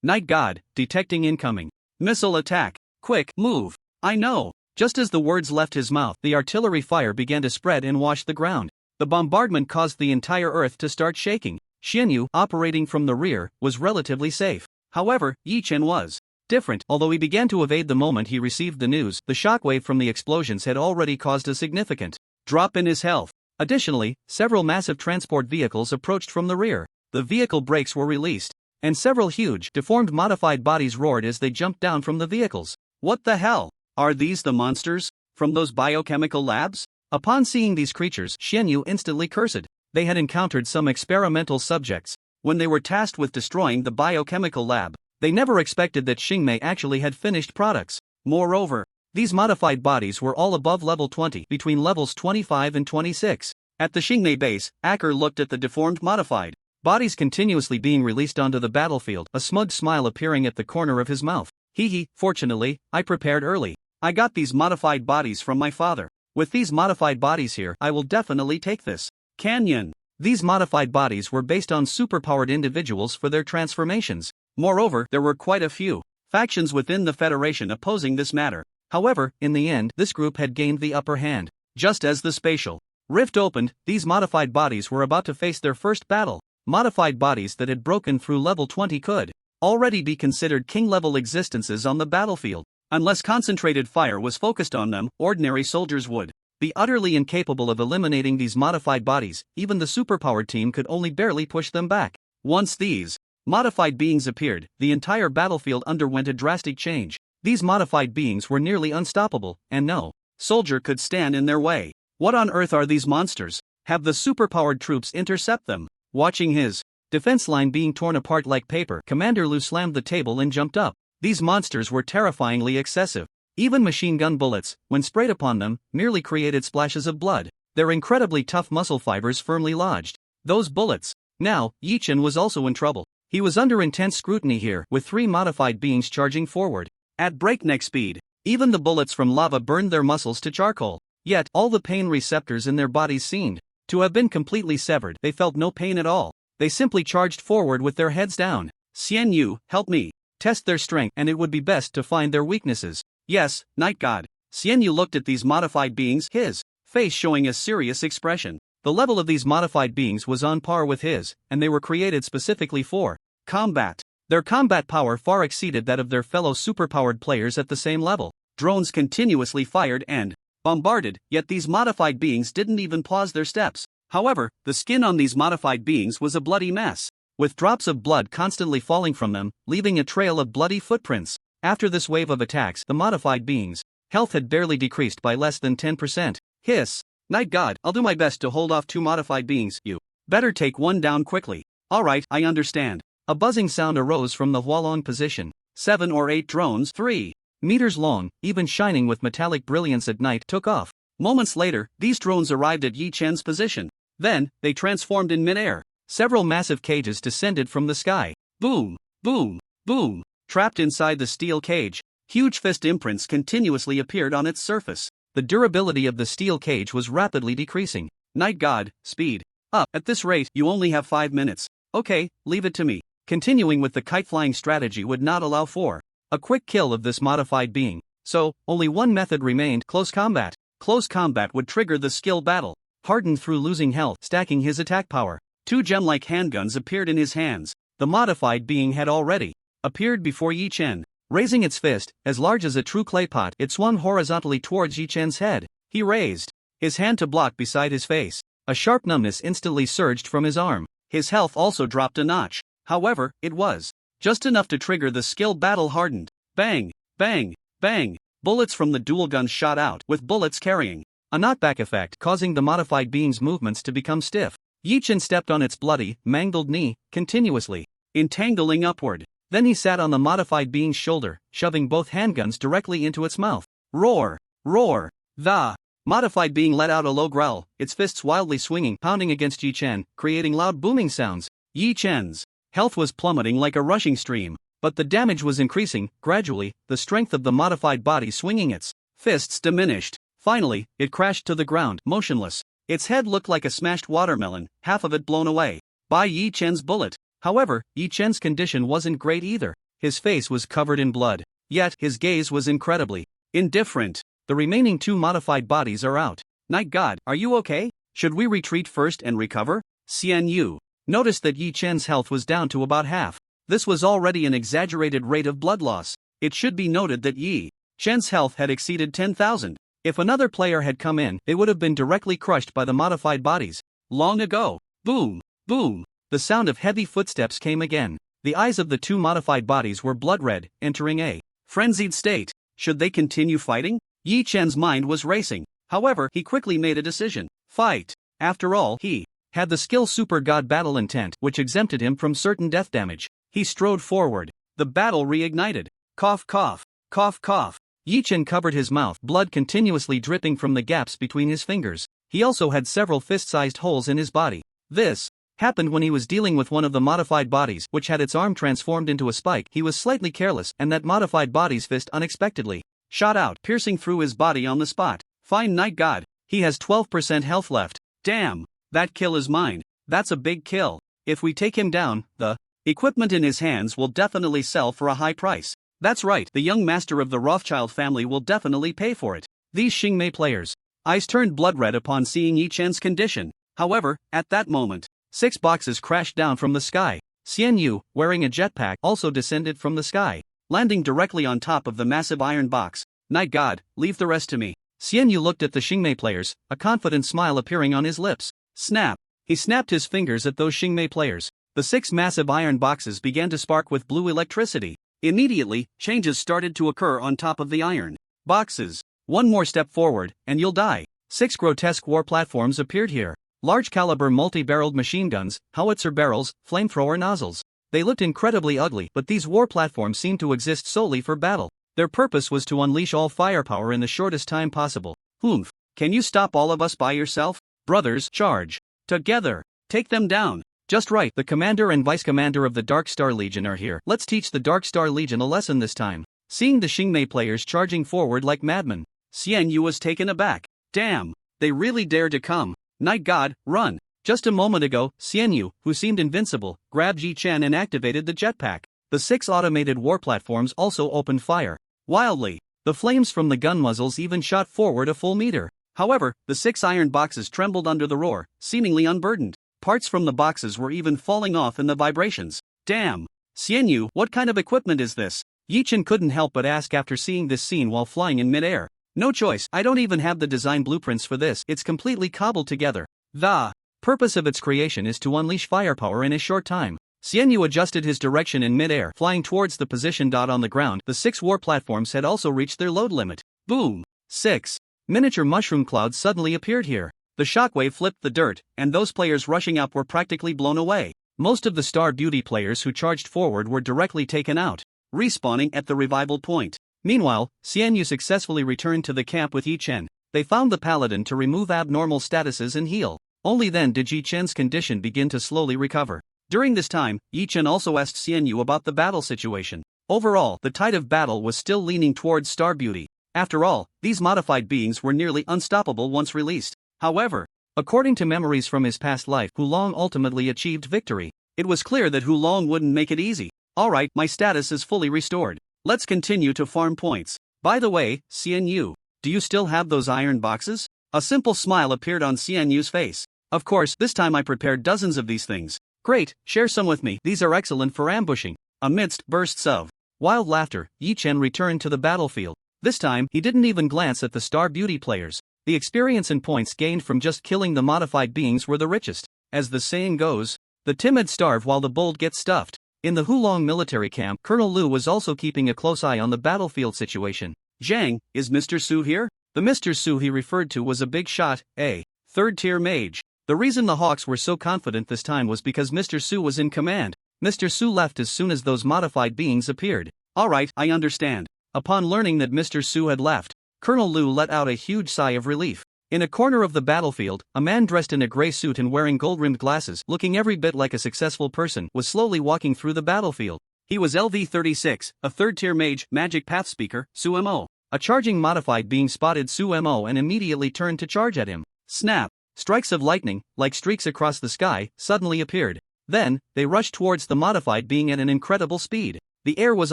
Night God, detecting incoming missile attack. Quick, move. I know. Just as the words left his mouth, the artillery fire began to spread and wash the ground. The bombardment caused the entire earth to start shaking. Xian Yu, operating from the rear, was relatively safe. However, Yi Chen was different. Although he began to evade the moment he received the news, the shockwave from the explosions had already caused a significant drop in his health. Additionally, several massive transport vehicles approached from the rear. The vehicle brakes were released, and several huge, deformed modified bodies roared as they jumped down from the vehicles. What the hell? Are these the monsters from those biochemical labs? Upon seeing these creatures, Xian Yu instantly cursed. They had encountered some experimental subjects when they were tasked with destroying the biochemical lab. They never expected that Xingmei actually had finished products. Moreover, these modified bodies were all above level 20, between levels 25 and 26. At the Xingmei base, Acker looked at the deformed modified bodies continuously being released onto the battlefield, a smug smile appearing at the corner of his mouth. Hee, fortunately, I prepared early. I got these modified bodies from my father. With these modified bodies here, I will definitely take this canyon. These modified bodies were based on superpowered individuals for their transformations. Moreover, there were quite a few factions within the Federation opposing this matter. However, in the end, this group had gained the upper hand. Just as the spatial rift opened, these modified bodies were about to face their first battle. Modified bodies that had broken through level 20 could already be considered king-level existences on the battlefield. Unless concentrated fire was focused on them, ordinary soldiers would be utterly incapable of eliminating these modified bodies. Even the superpowered team could only barely push them back. Once these modified beings appeared, the entire battlefield underwent a drastic change. These modified beings were nearly unstoppable, and no soldier could stand in their way. What on earth are these monsters? Have the superpowered troops intercept them? Watching his defense line being torn apart like paper, Commander Lu slammed the table and jumped up. These monsters were terrifyingly excessive. Even machine gun bullets, when sprayed upon them, merely created splashes of blood. Their incredibly tough muscle fibers firmly lodged. Those bullets. Now, Yi Chen was also in trouble. He was under intense scrutiny here, with 3 modified beings charging forward at breakneck speed. Even the bullets from lava burned their muscles to charcoal. Yet, all the pain receptors in their bodies seemed to have been completely severed. They felt no pain at all. They simply charged forward with their heads down. Xian Yu, help me. Test their strength, and it would be best to find their weaknesses. Yes, Night God. Xian Yu looked at these modified beings, his face showing a serious expression. The level of these modified beings was on par with his, and they were created specifically for combat. Their combat power far exceeded that of their fellow superpowered players at the same level. Drones continuously fired and bombarded, yet these modified beings didn't even pause their steps. However, the skin on these modified beings was a bloody mess, with drops of blood constantly falling from them, leaving a trail of bloody footprints. After this wave of attacks, the modified beings' health had barely decreased by less than 10%. Hiss. Night God, I'll do my best to hold off 2 modified beings. You better take one down quickly. Alright, I understand. A buzzing sound arose from the Hualong position. 7 or 8 drones, 3 meters long, even shining with metallic brilliance at night, took off. Moments later, these drones arrived at Yi Chen's position. Then, they transformed in midair. Several massive cages descended from the sky. Boom, boom, boom. Trapped inside the steel cage, huge fist imprints continuously appeared on its surface. The durability of the steel cage was rapidly decreasing. Night God, speed up. At this rate, you only have 5 minutes. Okay, leave it to me. Continuing with the kite-flying strategy would not allow for a quick kill of this modified being. So, only one method remained: close combat. Close combat would trigger the skill battle. Hardened through losing health, stacking his attack power. 2 gem-like handguns appeared in his hands. The modified being had already appeared before Yi Chen. Raising its fist, as large as a true clay pot, it swung horizontally towards Yi Chen's head. He raised his hand to block beside his face. A sharp numbness instantly surged from his arm. His health also dropped a notch. However, it was just enough to trigger the skill battle. Hardened. Bang, bang, bang. Bullets from the dual guns shot out, with bullets carrying a knockback effect, causing the modified being's movements to become stiff. Yi Chen stepped on its bloody, mangled knee, continuously entangling upward. Then he sat on the modified being's shoulder, shoving both handguns directly into its mouth. Roar! Roar! The modified being let out a low growl, its fists wildly swinging, pounding against Yi Chen, creating loud booming sounds. Yi Chen's health was plummeting like a rushing stream, but the damage was increasing. Gradually, the strength of the modified body swinging its fists diminished. Finally, it crashed to the ground, motionless. Its head looked like a smashed watermelon, half of it blown away by Yi Chen's bullet. However, Yi Chen's condition wasn't great either. His face was covered in blood, yet his gaze was incredibly indifferent. The remaining 2 modified bodies are out. Night God, are you okay? Should we retreat first and recover? Xian Yu noticed that Yi Chen's health was down to about half. This was already an exaggerated rate of blood loss. It should be noted that Yi Chen's health had exceeded 10,000. If another player had come in, they would have been directly crushed by the modified bodies long ago. Boom, boom. The sound of heavy footsteps came again. The eyes of the 2 modified bodies were blood red, entering a frenzied state. Should they continue fighting? Yi Chen's mind was racing. However, he quickly made a decision. Fight. After all, he had the skill Super God Battle Intent, which exempted him from certain death damage. He strode forward. The battle reignited. Cough cough, cough cough. Yi Chen covered his mouth, blood continuously dripping from the gaps between his fingers. He also had several fist-sized holes in his body. This happened when he was dealing with one of the modified bodies, which had its arm transformed into a spike. He was slightly careless, and that modified body's fist unexpectedly shot out, piercing through his body on the spot. Fine Night God. He has 12% health left. Damn, that kill is mine. That's a big kill. If we take him down, the equipment in his hands will definitely sell for a high price. That's right, the young master of the Rothschild family will definitely pay for it. These Xingmei players' eyes turned blood red upon seeing Yi Chen's condition. However, at that moment, 6 boxes crashed down from the sky. Xian Yu, wearing a jetpack, also descended from the sky, landing directly on top of the massive iron box. Night God, leave the rest to me. Xian Yu looked at the Xingmei players, a confident smile appearing on his lips. Snap! He snapped his fingers at those Xingmei players. The 6 massive iron boxes began to spark with blue electricity. Immediately, changes started to occur on top of the iron boxes. One more step forward, and you'll die. 6 grotesque war platforms appeared here. large-caliber multi-barreled machine guns, howitzer barrels, flamethrower nozzles. They looked incredibly ugly, but these war platforms seemed to exist solely for battle. Their purpose was to unleash all firepower in the shortest time possible. Oomph. Can you stop all of us by yourself? Brothers, charge. Together. Take them down. Just right, the commander and vice commander of the Dark Star Legion are here. Let's teach the Dark Star Legion a lesson this time. Seeing the Xingmei players charging forward like madmen, Xian Yu was taken aback. Damn, they really dare to come. Night God, run. Just a moment ago, Xian Yu, who seemed invincible, grabbed Yi Chen and activated the jetpack. The 6 automated war platforms also opened fire. Wildly, the flames from the gun muzzles even shot forward a full meter. However, the 6 iron boxes trembled under the roar, seemingly unburdened. Parts from the boxes were even falling off in the vibrations. Damn! Xian Yu, what kind of equipment is this? Yi Chen couldn't help but ask after seeing this scene while flying in midair. No choice, I don't even have the design blueprints for this, it's completely cobbled together. The purpose of its creation is to unleash firepower in a short time. Xian Yu adjusted his direction in midair, flying towards the position dot on the ground. The 6 war platforms had also reached their load limit. Boom! 6 miniature mushroom clouds suddenly appeared here. The shockwave flipped the dirt, and those players rushing up were practically blown away. Most of the Star Beauty players who charged forward were directly taken out, respawning at the revival point. Meanwhile, Xian Yu successfully returned to the camp with Yi Chen. They found the paladin to remove abnormal statuses and heal. Only then did Yi Chen's condition begin to slowly recover. During this time, Yi Chen also asked Xian Yu about the battle situation. Overall, the tide of battle was still leaning towards Star Beauty. After all, these modified beings were nearly unstoppable once released. However, according to memories from his past life, Hulong ultimately achieved victory. It was clear that Hulong wouldn't make it easy. Alright, my status is fully restored. Let's continue to farm points. By the way, Xian Yu, do you still have those iron boxes? A simple smile appeared on Xian Yu's face. Of course, this time I prepared dozens of these things. Great, share some with me, these are excellent for ambushing. Amidst bursts of wild laughter, Yi Chen returned to the battlefield. This time, he didn't even glance at the Star Beauty players. The experience and points gained from just killing the modified beings were the richest. As the saying goes, the timid starve while the bold get stuffed. In the Hulong military camp, Colonel Liu was also keeping a close eye on the battlefield situation. Zhang, is Mr. Su here? The Mr. Su he referred to was a big shot, a third-tier mage. The reason the Hawks were so confident this time was because Mr. Su was in command. Mr. Su left as soon as those modified beings appeared. Alright, I understand. Upon learning that Mr. Su had left, Colonel Liu let out a huge sigh of relief. In a corner of the battlefield, a man dressed in a gray suit and wearing gold-rimmed glasses, looking every bit like a successful person, was slowly walking through the battlefield. He was LV-36, a third-tier mage, magic path speaker, Su Mo. A charging modified being spotted Su Mo and immediately turned to charge at him. Snap! Strikes of lightning, like streaks across the sky, suddenly appeared. Then, they rushed towards the modified being at an incredible speed. The air was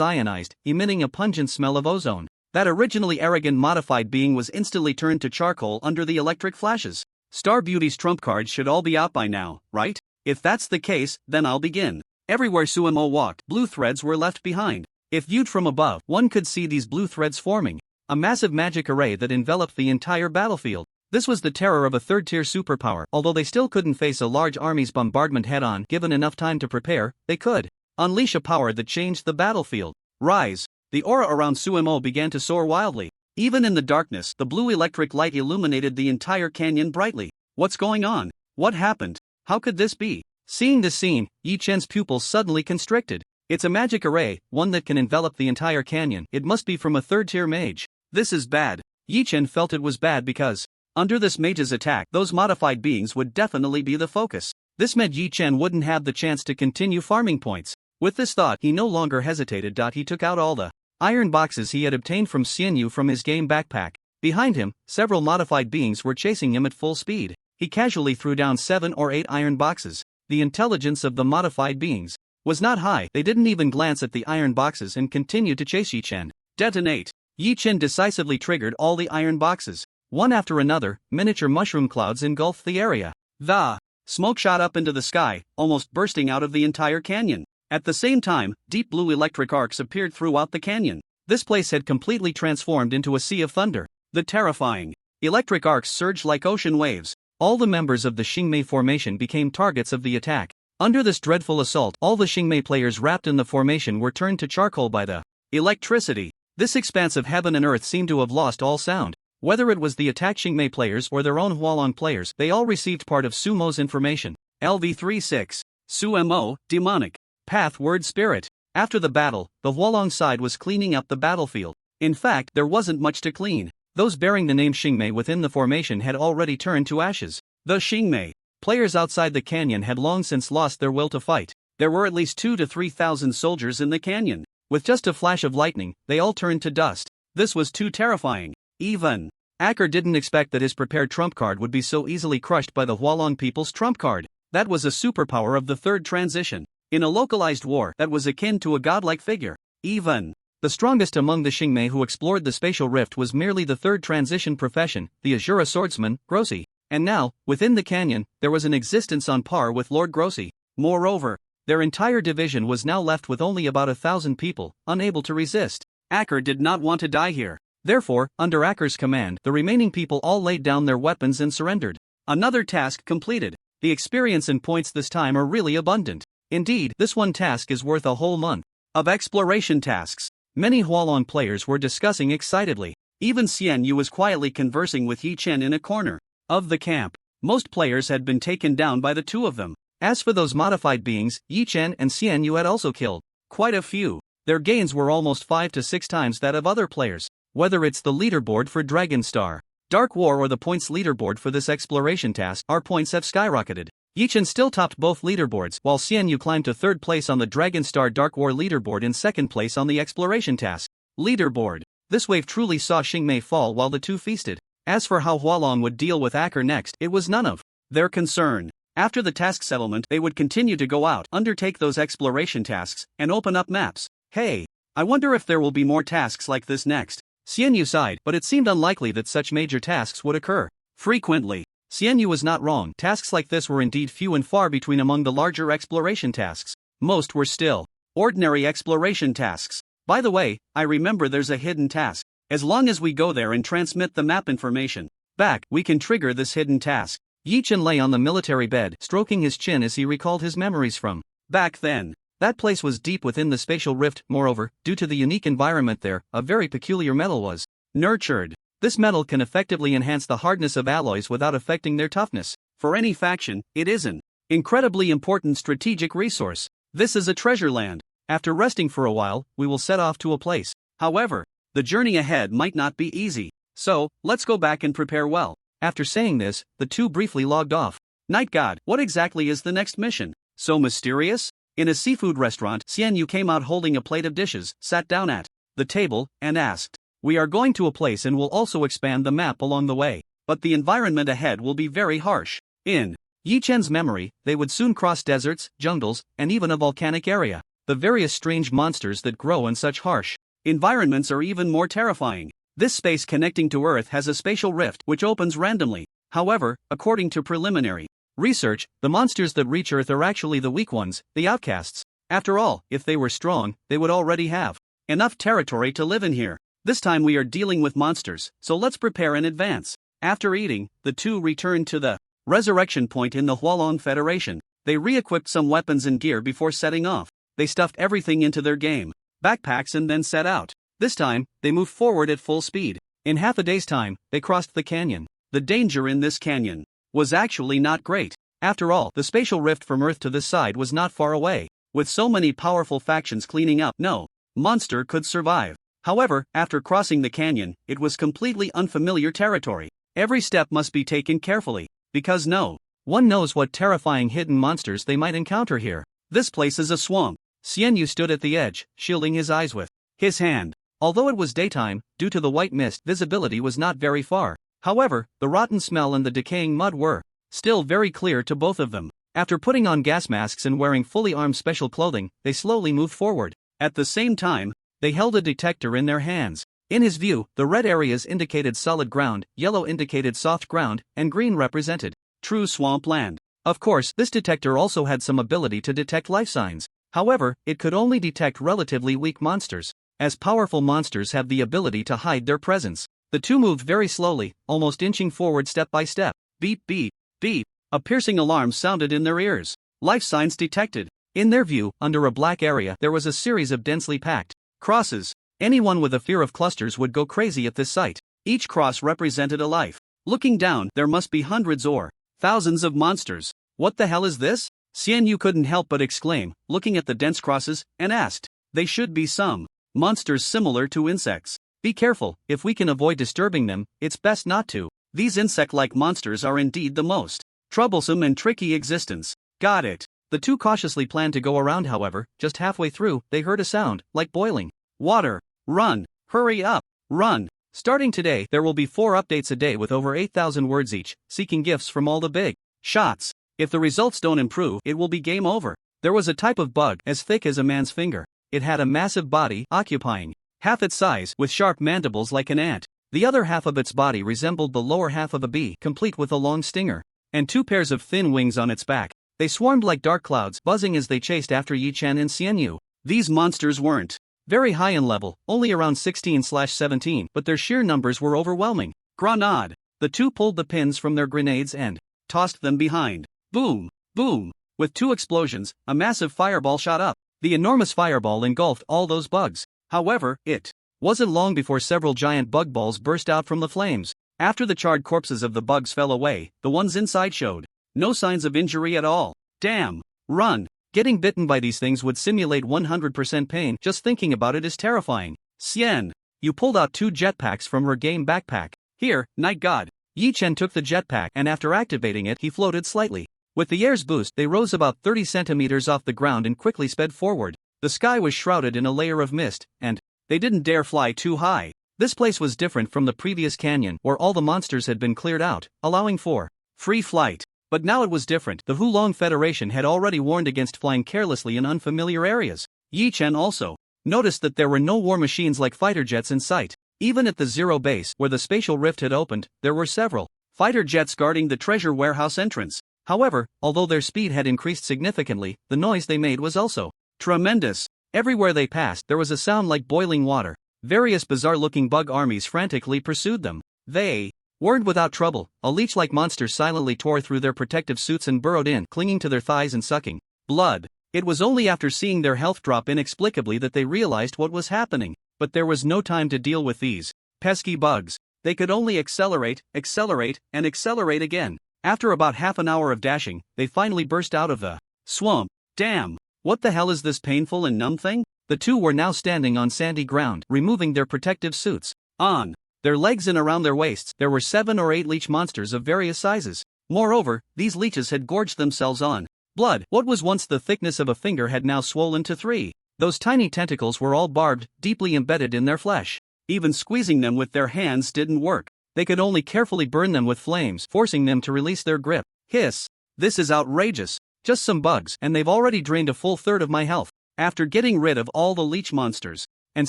ionized, emitting a pungent smell of ozone. That originally arrogant modified being was instantly turned to charcoal under the electric flashes. Star Beauty's trump cards should all be out by now, right? If that's the case, then I'll begin. Everywhere Suemo walked, blue threads were left behind. If viewed from above, one could see these blue threads forming a massive magic array that enveloped the entire battlefield. This was the terror of a third-tier superpower. Although they still couldn't face a large army's bombardment head-on, given enough time to prepare, they could unleash a power that changed the battlefield. Rise! The aura around Suemo began to soar wildly. Even in the darkness, the blue electric light illuminated the entire canyon brightly. What's going on? What happened? How could this be? Seeing this scene, Yi Chen's pupils suddenly constricted. It's a magic array, one that can envelop the entire canyon. It must be from a third-tier mage. This is bad. Yi Chen felt it was bad because, under this mage's attack, those modified beings would definitely be the focus. This meant Yi Chen wouldn't have the chance to continue farming points. With this thought, he no longer hesitated. He took out all the iron boxes he had obtained from Xian Yu from his game backpack. Behind him, several modified beings were chasing him at full speed. He casually threw down 7 or 8 iron boxes. The intelligence of the modified beings was not high. They didn't even glance at the iron boxes and continued to chase Yi Chen. Detonate! Yi Chen decisively triggered all the iron boxes. One after another, miniature mushroom clouds engulfed the area. The smoke shot up into the sky, almost bursting out of the entire canyon. At the same time, deep blue electric arcs appeared throughout the canyon. This place had completely transformed into a sea of thunder. The terrifying electric arcs surged like ocean waves. All the members of the Xingmei formation became targets of the attack. Under this dreadful assault, all the Xingmei players wrapped in the formation were turned to charcoal by the electricity. This expanse of heaven and earth seemed to have lost all sound. Whether it was the attack Xingmei players or their own Hualong players, they all received part of Sumo's information. LV36. Sumo, demonic. Path word spirit. After the battle, the Hualong side was cleaning up the battlefield. In fact, there wasn't much to clean. Those bearing the name Xingmei within the formation had already turned to ashes. The Xingmei players outside the canyon had long since lost their will to fight. There were at least 2,000 to 3,000 soldiers in the canyon. With just a flash of lightning, they all turned to dust. This was too terrifying. Even Acker didn't expect that his prepared trump card would be so easily crushed by the Hualong people's trump card. That was a superpower of the third transition. In a localized war, that was akin to a godlike figure. Even the strongest among the Xingmei who explored the spatial rift was merely the third transition profession, the Azura swordsman, Grossi. And now, within the canyon, there was an existence on par with Lord Grossi. Moreover, their entire division was now left with only about 1,000 people, unable to resist. Acker did not want to die here. Therefore, under Acker's command, the remaining people all laid down their weapons and surrendered. Another task completed. The experience and points this time are really abundant. Indeed, this one task is worth a whole month of exploration tasks. Many Hualong players were discussing excitedly. Even Xian Yu was quietly conversing with Yi Chen in a corner of the camp. Most players had been taken down by the two of them. As for those modified beings, Yi Chen and Xian Yu had also killed quite a few. Their gains were almost 5 to 6 times that of other players. Whether it's the leaderboard for Dragon Star, Dark War or the points leaderboard for this exploration task, our points have skyrocketed. Yi Chen still topped both leaderboards, while Xian Yu climbed to 3rd place on the Dragon Star Dark War leaderboard and 2nd place on the exploration task leaderboard. This wave truly saw Xingmei fall while the two feasted. As for how Hualong would deal with Acker next, it was none of their concern. After the task settlement, they would continue to go out, undertake those exploration tasks, and open up maps. Hey, I wonder if there will be more tasks like this next. Xian Yu sighed, but it seemed unlikely that such major tasks would occur frequently. Xian Yu was not wrong. Tasks like this were indeed few and far between among the larger exploration tasks. Most were still ordinary exploration tasks. By the way, I remember there's a hidden task. As long as we go there and transmit the map information back, we can trigger this hidden task. Yi Chen lay on the military bed, stroking his chin as he recalled his memories from back then. That place was deep within the spatial rift. Moreover, due to the unique environment there, a very peculiar metal was nurtured. This metal can effectively enhance the hardness of alloys without affecting their toughness. For any faction, it is an incredibly important strategic resource. This is a treasure land. After resting for a while, we will set off to a place. However, the journey ahead might not be easy. So, let's go back and prepare well. After saying this, the two briefly logged off. Night God, what exactly is the next mission? So mysterious? In a seafood restaurant, Xian Yu came out holding a plate of dishes, sat down at the table, and asked, "We are going to a place and will also expand the map along the way. But the environment ahead will be very harsh." In Yi Chen's memory, they would soon cross deserts, jungles, and even a volcanic area. The various strange monsters that grow in such harsh environments are even more terrifying. This space connecting to Earth has a spatial rift which opens randomly. However, according to preliminary research, the monsters that reach Earth are actually the weak ones, the outcasts. After all, if they were strong, they would already have enough territory to live in here. This time we are dealing with monsters, so let's prepare in advance. After eating, the two returned to the resurrection point in the Hualong Federation. They re-equipped some weapons and gear before setting off. They stuffed everything into their game backpacks and then set out. This time, they moved forward at full speed. In half a day's time, they crossed the canyon. The danger in this canyon was actually not great. After all, the spatial rift from Earth to this side was not far away. With so many powerful factions cleaning up, no monster could survive. However, after crossing the canyon, it was completely unfamiliar territory. Every step must be taken carefully, because no one knows what terrifying hidden monsters they might encounter here. This place is a swamp. Xian Yu stood at the edge, shielding his eyes with his hand. Although it was daytime, due to the white mist, visibility was not very far. However, the rotten smell and the decaying mud were still very clear to both of them. After putting on gas masks and wearing fully armed special clothing, they slowly moved forward. At the same time, they held a detector in their hands. In his view, the red areas indicated solid ground, yellow indicated soft ground, and green represented true swamp land. Of course, this detector also had some ability to detect life signs. However, it could only detect relatively weak monsters, as powerful monsters have the ability to hide their presence. The two moved very slowly, almost inching forward step by step. Beep beep, beep. A piercing alarm sounded in their ears. Life signs detected. In their view, under a black area there was a series of densely packed crosses. Anyone with a fear of clusters would go crazy at this sight. Each cross represented a life. Looking down, there must be hundreds or thousands of monsters. What the hell is this? Xian Yu couldn't help but exclaim, looking at the dense crosses, and asked. They should be some monsters similar to insects. Be careful, if we can avoid disturbing them, it's best not to. These insect-like monsters are indeed the most troublesome and tricky existence. Got it. The two cautiously planned to go around, however, just halfway through, they heard a sound, like boiling water. Run! Hurry up! Run! Starting today, there will be 4 updates a day with over 8,000 words each, seeking gifts from all the big shots. If the results don't improve, it will be game over. There was a type of bug, as thick as a man's finger. It had a massive body, occupying half its size, with sharp mandibles like an ant. The other half of its body resembled the lower half of a bee, complete with a long stinger, and 2 pairs of thin wings on its back. They swarmed like dark clouds, buzzing as they chased after Yi Chen and Xian Yu. These monsters weren't very high in level, only around 16/17, but their sheer numbers were overwhelming. Grenade! The two pulled the pins from their grenades and tossed them behind. Boom! Boom! With 2 explosions, a massive fireball shot up. The enormous fireball engulfed all those bugs. However, it wasn't long before several giant bug balls burst out from the flames. After the charred corpses of the bugs fell away, the ones inside showed no signs of injury at all. Damn! Run! Getting bitten by these things would simulate 100% pain. Just thinking about it is terrifying. Xian Yu pulled out 2 jetpacks from her game backpack. Here, Night God. Yi Chen took the jetpack and after activating it he floated slightly. With the air's boost they rose about 30 centimeters off the ground and quickly sped forward. The sky was shrouded in a layer of mist, and they didn't dare fly too high. This place was different from the previous canyon where all the monsters had been cleared out, allowing for free flight. But now it was different. The Hulong Federation had already warned against flying carelessly in unfamiliar areas. Yi Chen also noticed that there were no war machines like fighter jets in sight. Even at the Zero base, where the spatial rift had opened, there were several fighter jets guarding the treasure warehouse entrance. However, although their speed had increased significantly, the noise they made was also tremendous. Everywhere they passed, there was a sound like boiling water. Various bizarre-looking bug armies frantically pursued them. They weren't without trouble. A leech-like monster silently tore through their protective suits and burrowed in, clinging to their thighs and sucking blood. It was only after seeing their health drop inexplicably that they realized what was happening. But there was no time to deal with these pesky bugs. They could only accelerate, accelerate, and accelerate again. After about half an hour of dashing, they finally burst out of the swamp. Damn! What the hell is this painful and numb thing? The two were now standing on sandy ground, removing their protective suits. On their legs and around their waists, there were 7 or 8 leech monsters of various sizes. Moreover, these leeches had gorged themselves on blood. What was once the thickness of a finger had now swollen to 3. Those tiny tentacles were all barbed, deeply embedded in their flesh. Even squeezing them with their hands didn't work. They could only carefully burn them with flames, forcing them to release their grip. Hiss! This is outrageous. Just some bugs, and they've already drained a full third of my health. After getting rid of all the leech monsters and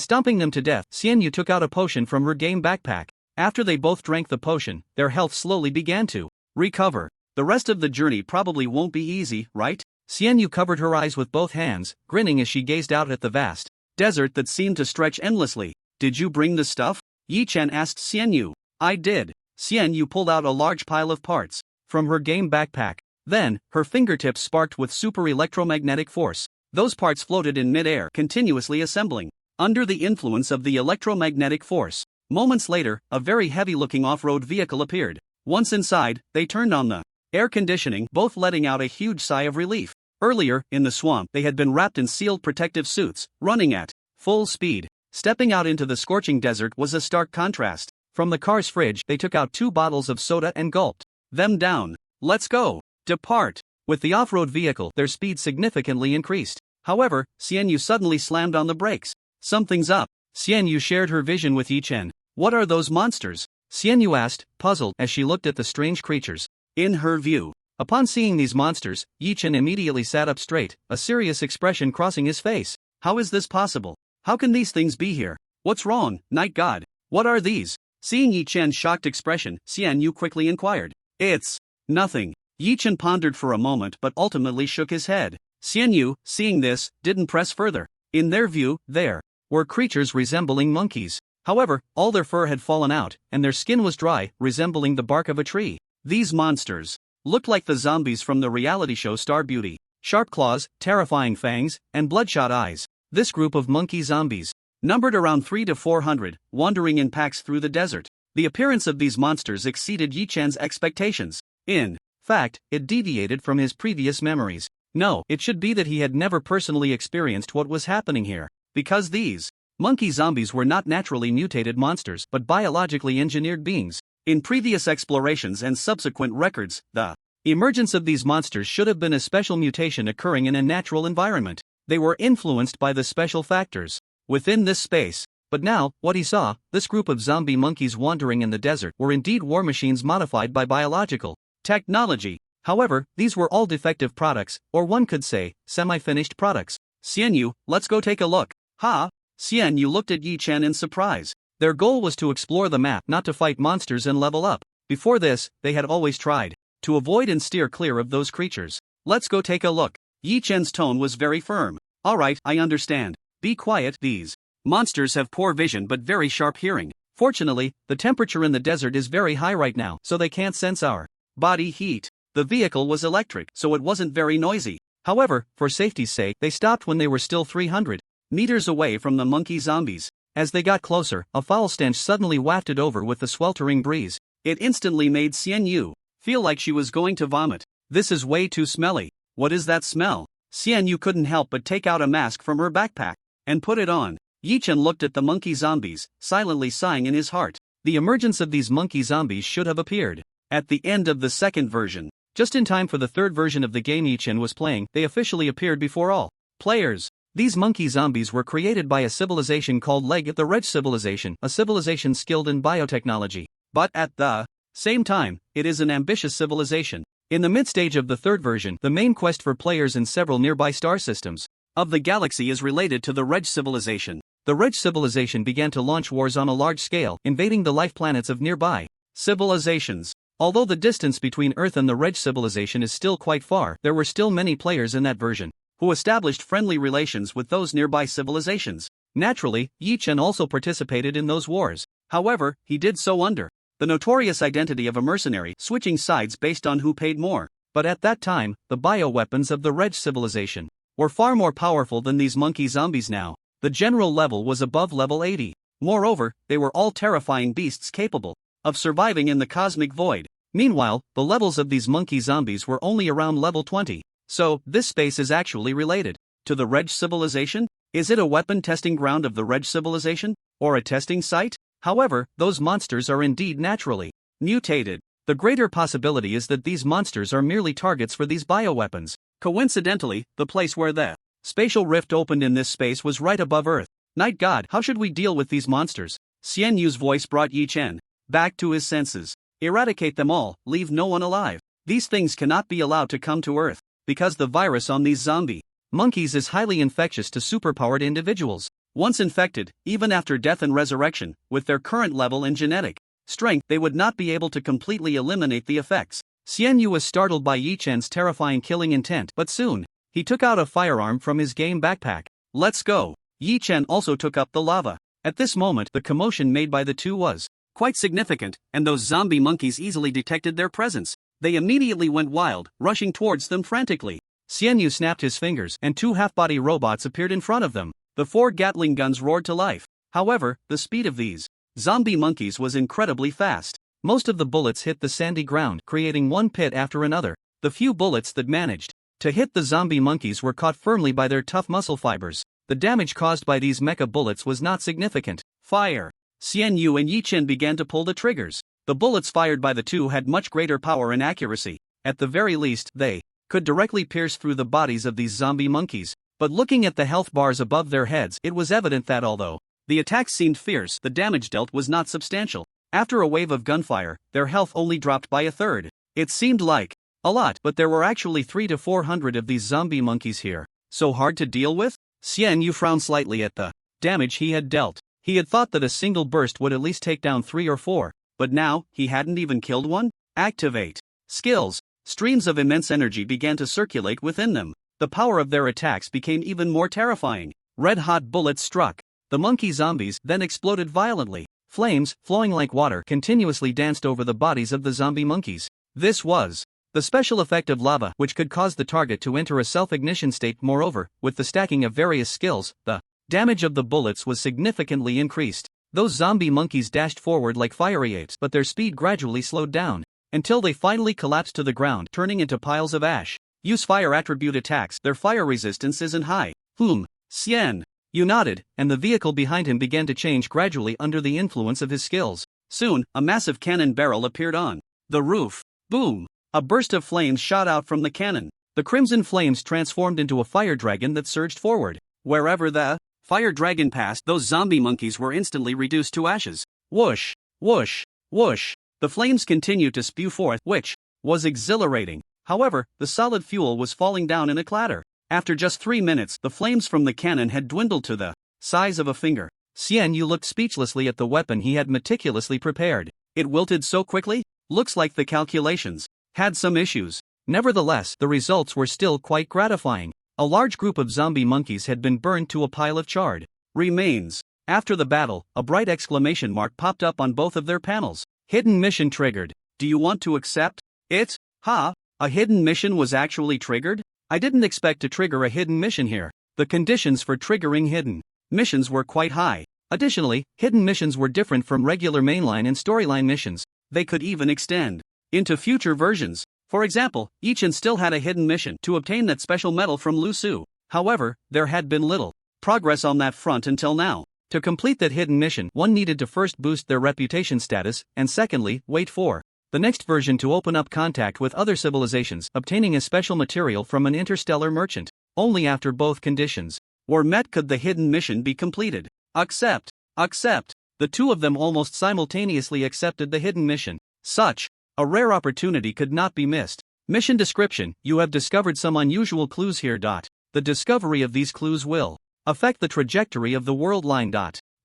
stomping them to death, Xian Yu took out a potion from her game backpack. After they both drank the potion, their health slowly began to recover. The rest of the journey probably won't be easy, right? Xian Yu covered her eyes with both hands, grinning as she gazed out at the vast desert that seemed to stretch endlessly. Did you bring the stuff? Yi Chen asked Xian Yu. I did. Xian Yu pulled out a large pile of parts from her game backpack. Then, her fingertips sparked with super electromagnetic force. Those parts floated in mid-air, continuously assembling. Under the influence of the electromagnetic force, moments later, a very heavy-looking off-road vehicle appeared. Once inside, they turned on the air conditioning, both letting out a huge sigh of relief. Earlier, in the swamp, they had been wrapped in sealed protective suits, running at full speed. Stepping out into the scorching desert was a stark contrast. From the car's fridge, they took out 2 bottles of soda and gulped them down. Let's go. Depart. With the off-road vehicle, their speed significantly increased. However, Xian Yu suddenly slammed on the brakes. Something's up. Xian Yu shared her vision with Yi Chen. What are those monsters? Xian Yu asked, puzzled, as she looked at the strange creatures in her view. Upon seeing these monsters, Yi Chen immediately sat up straight, a serious expression crossing his face. How is this possible? How can these things be here? What's wrong, Night God? What are these? Seeing Yi Chen's shocked expression, Xian Yu quickly inquired. It's nothing. Yi Chen pondered for a moment but ultimately shook his head. Xian Yu, seeing this, didn't press further. In their view, there were creatures resembling monkeys. However, all their fur had fallen out, and their skin was dry, resembling the bark of a tree. These monsters looked like the zombies from the reality show Star Beauty. Sharp claws, terrifying fangs, and bloodshot eyes. This group of monkey zombies numbered around 300 to 400, wandering in packs through the desert. The appearance of these monsters exceeded Yi-chan's expectations. In fact, it deviated from his previous memories. No, it should be that he had never personally experienced what was happening here, because these monkey zombies were not naturally mutated monsters but biologically engineered beings. In previous explorations and subsequent records, the emergence of these monsters should have been a special mutation occurring in a natural environment. They were influenced by the special factors within this space. But now, what he saw, this group of zombie monkeys wandering in the desert, were indeed war machines modified by biological technology. However, these were all defective products, or one could say, semi-finished products. Xianyu, let's go take a look. Ha! Xianyu looked at Yi-chan in surprise. Their goal was to explore the map, not to fight monsters and level up. Before this, they had always tried to avoid and steer clear of those creatures. Let's go take a look. Yi-chan's tone was very firm. Alright, I understand. Be quiet. These monsters have poor vision but very sharp hearing. Fortunately, the temperature in the desert is very high right now, so they can't sense our body heat. The vehicle was electric, so it wasn't very noisy. However, for safety's sake, they stopped when they were still 300 meters away from the monkey zombies. As they got closer, a foul stench suddenly wafted over with the sweltering breeze. It instantly made Xianyu feel like she was going to vomit. This is way too smelly. What is that smell? Xianyu couldn't help but take out a mask from her backpack and put it on. Yi-chan looked at the monkey zombies, silently sighing in his heart. The emergence of these monkey zombies should have appeared at the end of the second version. Just in time for the third version of the game Yi-chan was playing, they officially appeared before all players. These monkey zombies were created by a civilization called the Reg civilization, a civilization skilled in biotechnology. But at the same time, it is an ambitious civilization. In the mid-stage of the third version, the main quest for players in several nearby star systems of the galaxy is related to the Reg civilization. The Reg civilization began to launch wars on a large scale, invading the life planets of nearby civilizations. Although the distance between Earth and the Reg civilization is still quite far, there were still many players in that version who established friendly relations with those nearby civilizations. Naturally, Yi-chan also participated in those wars. However, he did so under the notorious identity of a mercenary, switching sides based on who paid more. But at that time, the bioweapons of the Reg civilization were far more powerful than these monkey zombies now. The general level was above level 80. Moreover, they were all terrifying beasts capable of surviving in the cosmic void. Meanwhile, the levels of these monkey zombies were only around level 20. So, this space is actually related to the Reg civilization? Is it a weapon testing ground of the Reg civilization? Or a testing site? However, those monsters are indeed naturally mutated. The greater possibility is that these monsters are merely targets for these bioweapons. Coincidentally, the place where the spatial rift opened in this space was right above Earth. Night God, how should we deal with these monsters? Xianyu's voice brought Yi-chan back to his senses. Eradicate them all, leave no one alive. These things cannot be allowed to come to Earth, because the virus on these zombie monkeys is highly infectious to superpowered individuals. Once infected, even after death and resurrection, with their current level and genetic strength, they would not be able to completely eliminate the effects. Xianyu was startled by Yi-chan's terrifying killing intent, but soon, he took out a firearm from his game backpack. Let's go. Yi-chan also took up the lava. At this moment, the commotion made by the two was quite significant, and those zombie monkeys easily detected their presence. They immediately went wild, rushing towards them frantically. Xianyu snapped his fingers, and two half-body robots appeared in front of them. The 4 Gatling guns roared to life. However, the speed of these zombie monkeys was incredibly fast. Most of the bullets hit the sandy ground, creating one pit after another. The few bullets that managed to hit the zombie monkeys were caught firmly by their tough muscle fibers. The damage caused by these mecha bullets was not significant. Fire! Xianyu and Yi-chan began to pull the triggers. The bullets fired by the two had much greater power and accuracy. At the very least, they could directly pierce through the bodies of these zombie monkeys. But looking at the health bars above their heads, it was evident that although the attacks seemed fierce, the damage dealt was not substantial. After a wave of gunfire, their health only dropped by a third. It seemed like a lot, but there were actually 300 to 400 of these zombie monkeys here. So hard to deal with? Xianyu frowned slightly at the damage he had dealt. He had thought that a single burst would at least take down 3 or 4, but now, he hadn't even killed one? Activate skills. Streams of immense energy began to circulate within them. The power of their attacks became even more terrifying. Red-hot bullets struck the monkey zombies, then exploded violently. Flames, flowing like water, continuously danced over the bodies of the zombie monkeys. This was the special effect of lava, which could cause the target to enter a self-ignition state. Moreover, with the stacking of various skills, the damage of the bullets was significantly increased. Those zombie monkeys dashed forward like fiery apes, but their speed gradually slowed down, until they finally collapsed to the ground, turning into piles of ash. Use fire attribute attacks, their fire resistance isn't high. Xian. You nodded, and the vehicle behind him began to change gradually under the influence of his skills. Soon, a massive cannon barrel appeared on the roof. Boom! A burst of flames shot out from the cannon. The crimson flames transformed into a fire dragon that surged forward. Wherever the fire dragon passed, those zombie monkeys were instantly reduced to ashes. Whoosh! Whoosh! Whoosh! The flames continued to spew forth, which was exhilarating. However, the solid fuel was falling down in a clatter. After just 3 minutes, the flames from the cannon had dwindled to the size of a finger. Xian Yu looked speechlessly at the weapon he had meticulously prepared. It wilted so quickly? Looks like the calculations had some issues. Nevertheless, the results were still quite gratifying. A large group of zombie monkeys had been burned to a pile of charred remains. After the battle, a bright exclamation mark popped up on both of their panels. Hidden mission triggered. Do you want to accept it? A hidden mission was actually triggered? I didn't expect to trigger a hidden mission here. The conditions for triggering hidden missions were quite high. Additionally, hidden missions were different from regular mainline and storyline missions. They could even extend into future versions. For example, Ichin still had a hidden mission to obtain that special medal from Lu Su. However, there had been little progress on that front until now. To complete that hidden mission, one needed to first boost their reputation status, and secondly, wait for the next version to open up contact with other civilizations, obtaining a special material from an interstellar merchant. Only after both conditions were met could the hidden mission be completed. Accept. The two of them almost simultaneously accepted the hidden mission. Such a rare opportunity could not be missed. Mission description: you have discovered some unusual clues here. The discovery of these clues will affect the trajectory of the world line.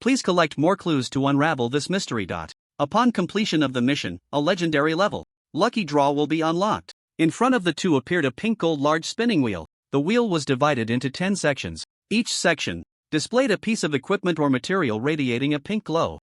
Please collect more clues to unravel this mystery. Upon completion of the mission, a legendary level lucky draw will be unlocked. In front of the two appeared a pink gold large spinning wheel. The wheel was divided into 10 sections. Each section displayed a piece of equipment or material radiating a pink glow.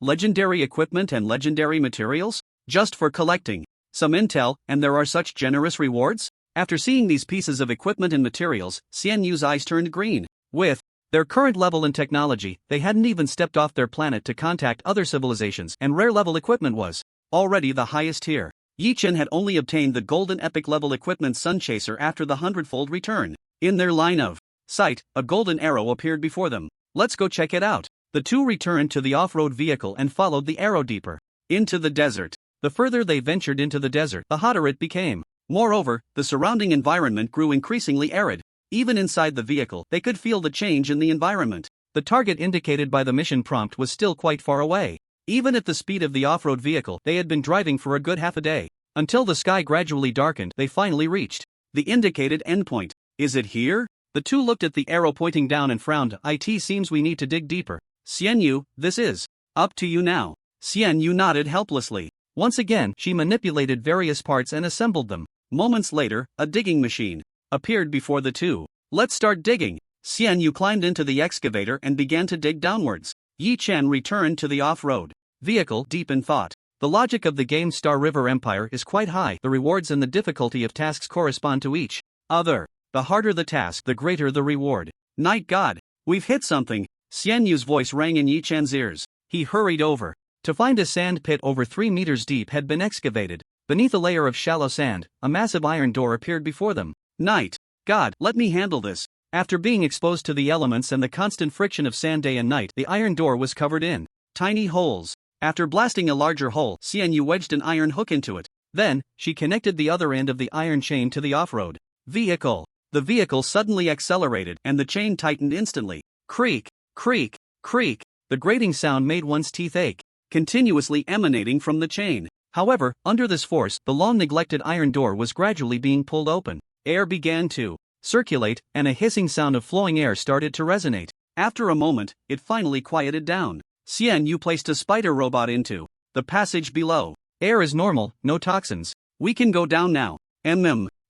Legendary equipment and legendary materials? Just for collecting some intel, and there are such generous rewards? After seeing these pieces of equipment and materials, Xian Yu's eyes turned green. With their current level in technology, they hadn't even stepped off their planet to contact other civilizations, and rare level equipment was already the highest tier. Yi Chen had only obtained the golden epic level equipment Sun Chaser after the 100-fold return. In their line of sight, a golden arrow appeared before them. Let's go check it out. The two returned to the off-road vehicle and followed the arrow deeper into the desert. The further they ventured into the desert, the hotter it became. Moreover, the surrounding environment grew increasingly arid. Even inside the vehicle, they could feel the change in the environment. The target indicated by the mission prompt was still quite far away. Even at the speed of the off-road vehicle, they had been driving for a good half a day. Until the sky gradually darkened, they finally reached the indicated endpoint. Is it here? The two looked at the arrow pointing down and frowned. It seems we need to dig deeper. Xian Yu, this is up to you now. Xian Yu nodded helplessly. Once again, she manipulated various parts and assembled them. Moments later, a digging machine appeared before the two. Let's start digging. Xian Yu climbed into the excavator and began to dig downwards. Yi Chen returned to the off-road vehicle, deep in thought. The logic of the game Star River Empire is quite high. The rewards and the difficulty of tasks correspond to each other. The harder the task, the greater the reward. Night God, we've hit something. Xian Yu's voice rang in Yi Chen's ears. He hurried over to find a sand pit over 3 meters deep had been excavated. Beneath a layer of shallow sand, a massive iron door appeared before them. Night God, let me handle this. After being exposed to the elements and the constant friction of sand day and night, the iron door was covered in tiny holes. After blasting a larger hole, Xian Yu wedged an iron hook into it. Then, she connected the other end of the iron chain to the off-road vehicle. The vehicle suddenly accelerated, and the chain tightened instantly. Creak, creak, creak. The grating sound made one's teeth ache, continuously emanating from the chain. However, under this force, the long-neglected iron door was gradually being pulled open. Air began to circulate, and a hissing sound of flowing air started to resonate. After a moment, it finally quieted down. Xian Yu placed a spider robot into the passage below. Air is normal, no toxins. We can go down now.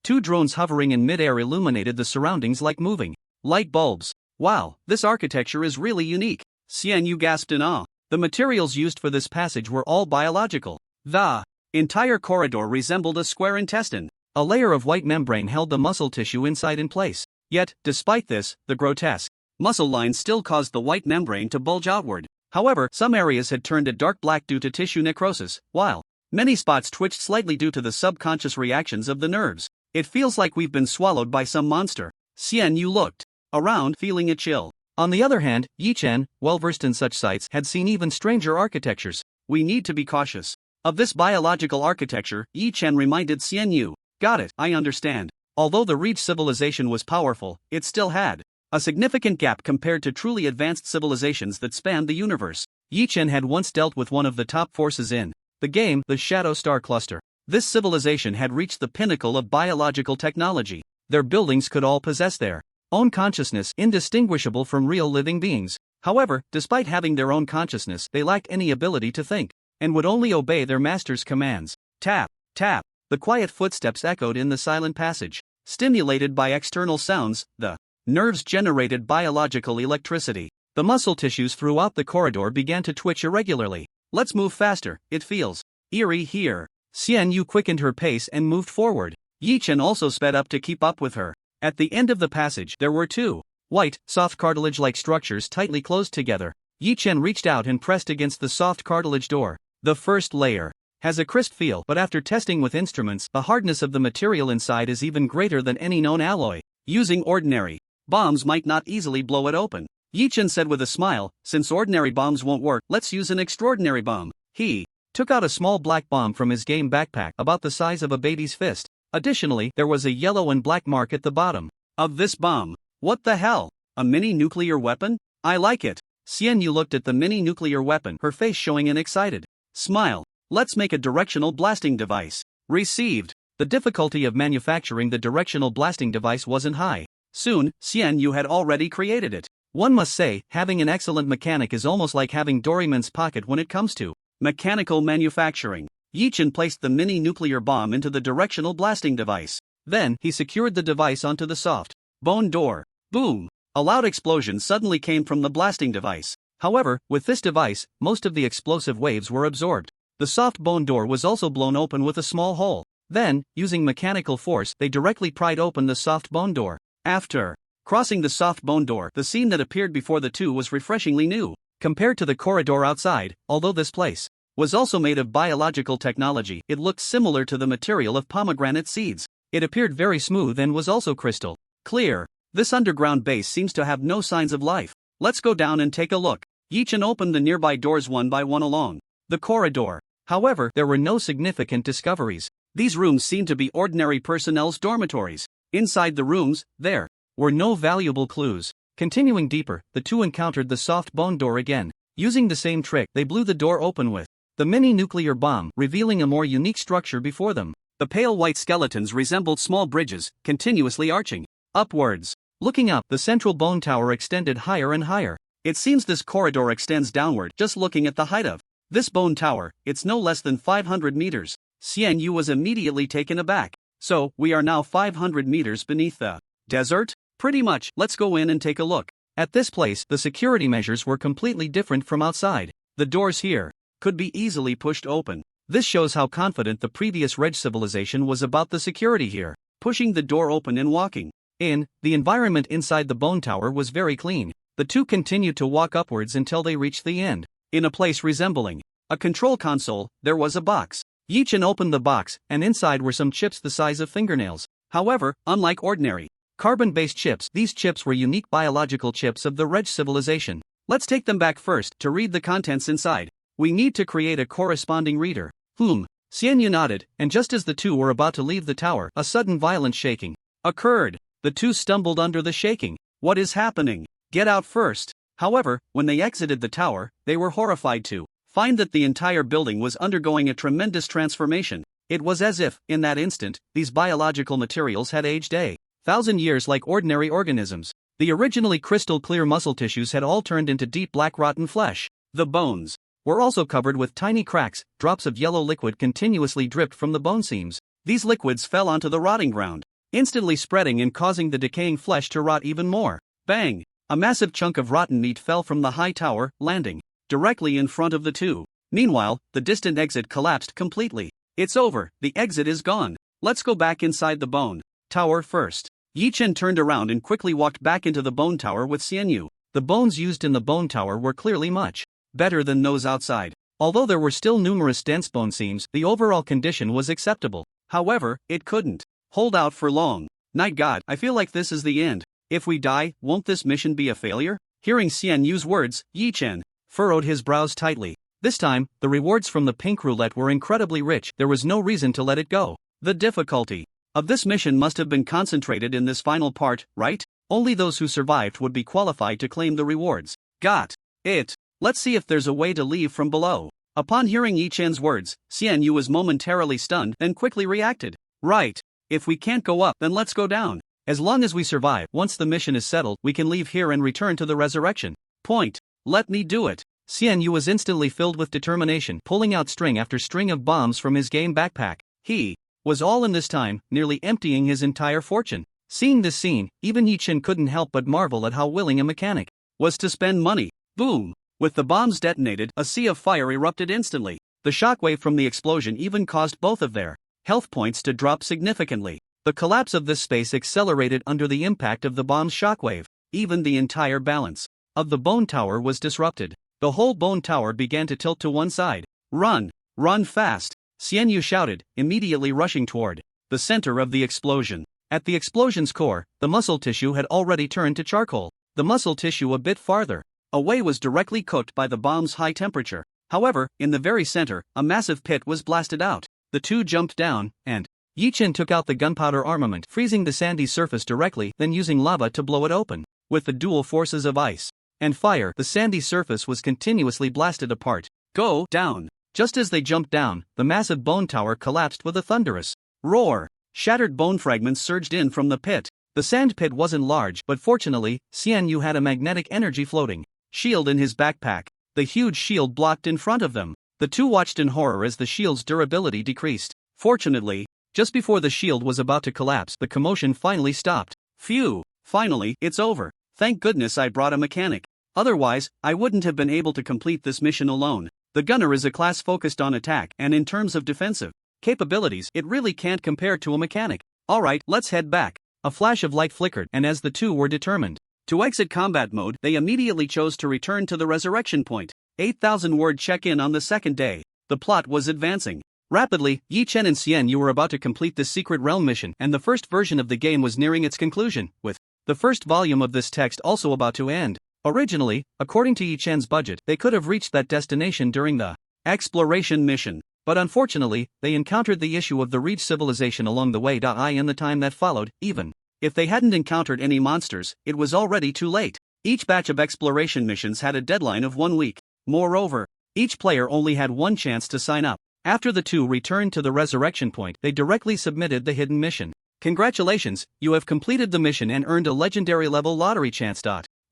Two drones hovering in mid-air illuminated the surroundings like moving light bulbs. Wow, this architecture is really unique. Xian Yu gasped in awe. The materials used for this passage were all biological. The entire corridor resembled a square intestine. A layer of white membrane held the muscle tissue inside in place. Yet, despite this, the grotesque muscle lines still caused the white membrane to bulge outward. However, some areas had turned a dark black due to tissue necrosis, while many spots twitched slightly due to the subconscious reactions of the nerves. It feels like we've been swallowed by some monster. Xian Yu looked around, feeling a chill. On the other hand, Yi Chen, well versed in such sites, had seen even stranger architectures. We need to be cautious. Of this biological architecture, Yi Chen reminded Xian Yu. Got it, I understand. Although the Reach civilization was powerful, it still had a significant gap compared to truly advanced civilizations that spanned the universe. Yi Chen had once dealt with one of the top forces in the game, the Shadow Star Cluster. This civilization had reached the pinnacle of biological technology. Their buildings could all possess their own consciousness, indistinguishable from real living beings. However, despite having their own consciousness, they lacked any ability to think, and would only obey their master's commands. Tap, tap. The quiet footsteps echoed in the silent passage. Stimulated by external sounds, the nerves generated biological electricity. The muscle tissues throughout the corridor began to twitch irregularly. Let's move faster, it feels eerie here. Xian Yu quickened her pace and moved forward. Yi Chen also sped up to keep up with her. At the end of the passage, there were two white, soft cartilage-like structures tightly closed together. Yi Chen reached out and pressed against the soft cartilage door. The first layer has a crisp feel, but after testing with instruments, the hardness of the material inside is even greater than any known alloy. Using ordinary bombs might not easily blow it open. Yi Chen said with a smile, since ordinary bombs won't work, let's use an extraordinary bomb. He took out a small black bomb from his game backpack, about the size of a baby's fist. Additionally, there was a yellow and black mark at the bottom of this bomb. What the hell? A mini nuclear weapon? I like it. Xian Yu looked at the mini nuclear weapon, her face showing an excited smile. Let's make a directional blasting device. Received. The difficulty of manufacturing the directional blasting device wasn't high. Soon, Xian Yu had already created it. One must say, having an excellent mechanic is almost like having Doraemon's pocket when it comes to mechanical manufacturing. Yi Chen placed the mini nuclear bomb into the directional blasting device. Then, he secured the device onto the soft bone door. Boom! A loud explosion suddenly came from the blasting device. However, with this device, most of the explosive waves were absorbed. The soft bone door was also blown open with a small hole. Then, using mechanical force, they directly pried open the soft bone door. After crossing the soft bone door, the scene that appeared before the two was refreshingly new. Compared to the corridor outside, although this place was also made of biological technology, it looked similar to the material of pomegranate seeds. It appeared very smooth and was also crystal clear. This underground base seems to have no signs of life. Let's go down and take a look. Yi Chen opened the nearby doors one by one along the corridor. However, there were no significant discoveries. These rooms seemed to be ordinary personnel's dormitories. Inside the rooms, there were no valuable clues. Continuing deeper, the two encountered the soft bone door again. Using the same trick, they blew the door open with the mini nuclear bomb, revealing a more unique structure before them. The pale white skeletons resembled small bridges, continuously arching upwards. Looking up, the central bone tower extended higher and higher. It seems this corridor extends downward. Just looking at the height of this bone tower, it's no less than 500 meters. Xian Yu was immediately taken aback. So, we are now 500 meters beneath the desert? Pretty much. Let's go in and take a look. At this place, the security measures were completely different from outside. The doors here could be easily pushed open. This shows how confident the previous Reg civilization was about the security here. Pushing the door open and walking in, the environment inside the bone tower was very clean. The two continued to walk upwards until they reached the end. In a place resembling a control console, there was a box. Yi Chen opened the box, and inside were some chips the size of fingernails. However, unlike ordinary carbon-based chips, these chips were unique biological chips of the Reg civilization. Let's take them back first to read the contents inside. We need to create a corresponding reader. Xian Yu nodded, and just as the two were about to leave the tower, a sudden violent shaking occurred. The two stumbled under the shaking. What is happening? Get out first. However, when they exited the tower, they were horrified to find that the entire building was undergoing a tremendous transformation. It was as if, in that instant, these biological materials had aged 1,000 years like ordinary organisms. The originally crystal clear muscle tissues had all turned into deep black rotten flesh. The bones were also covered with tiny cracks. Drops of yellow liquid continuously dripped from the bone seams. These liquids fell onto the rotting ground, instantly spreading and causing the decaying flesh to rot even more. Bang! A massive chunk of rotten meat fell from the high tower, landing directly in front of the two. Meanwhile, the distant exit collapsed completely. It's over, the exit is gone. Let's go back inside the bone tower first. Yi Chen turned around and quickly walked back into the bone tower with Xian Yu. The bones used in the bone tower were clearly much better than those outside. Although there were still numerous dense bone seams, the overall condition was acceptable. However, it couldn't hold out for long. Night God, I feel like this is the end. If we die, won't this mission be a failure? Hearing Xian Yu's words, Yi Chen furrowed his brows tightly. This time, the rewards from the pink roulette were incredibly rich. There was no reason to let it go. The difficulty of this mission must have been concentrated in this final part, right? Only those who survived would be qualified to claim the rewards. Got it. Let's see if there's a way to leave from below. Upon hearing Yi Chen's words, Xian Yu was momentarily stunned, then quickly reacted. Right. If we can't go up, then let's go down. As long as we survive, once the mission is settled, we can leave here and return to the resurrection point. Let me do it. Xian Yu was instantly filled with determination, pulling out string after string of bombs from his game backpack. He was all in this time, nearly emptying his entire fortune. Seeing this scene, even Yi Chen couldn't help but marvel at how willing a mechanic was to spend money. Boom! With the bombs detonated, a sea of fire erupted instantly. The shockwave from the explosion even caused both of their health points to drop significantly. The collapse of this space accelerated under the impact of the bomb's shockwave. Even the entire balance of the bone tower was disrupted. The whole bone tower began to tilt to one side. Run! Run fast! Xian Yu shouted, immediately rushing toward the center of the explosion. At the explosion's core, the muscle tissue had already turned to charcoal. The muscle tissue a bit farther away was directly cooked by the bomb's high temperature. However, in the very center, a massive pit was blasted out. The two jumped down, and Yi Chen took out the gunpowder armament, freezing the sandy surface directly, then using lava to blow it open. With the dual forces of ice and fire, the sandy surface was continuously blasted apart. Go down! Just as they jumped down, the massive bone tower collapsed with a thunderous roar. Shattered bone fragments surged in from the pit. The sand pit wasn't large, but fortunately, Xian Yu had a magnetic energy floating shield in his backpack. The huge shield blocked in front of them. The two watched in horror as the shield's durability decreased. Fortunately, just before the shield was about to collapse, the commotion finally stopped. Phew! Finally, it's over. Thank goodness I brought a mechanic. Otherwise, I wouldn't have been able to complete this mission alone. The gunner is a class focused on attack, and in terms of defensive capabilities, it really can't compare to a mechanic. Alright, let's head back. A flash of light flickered, and as the two were determined to exit combat mode, they immediately chose to return to the resurrection point. 8,000-word check-in on the second day. The plot was advancing rapidly. Yi Chen and Xian Yu were about to complete the Secret Realm mission, and the first version of the game was nearing its conclusion, with the first volume of this text also about to end. Originally, according to Yi Chen's budget, they could have reached that destination during the exploration mission. But unfortunately, they encountered the issue of the Reach civilization along the way. In the time that followed, even if they hadn't encountered any monsters, it was already too late. Each batch of exploration missions had a deadline of 1 week. Moreover, each player only had one chance to sign up. After the two returned to the resurrection point, they directly submitted the hidden mission. Congratulations, you have completed the mission and earned a legendary level lottery chance.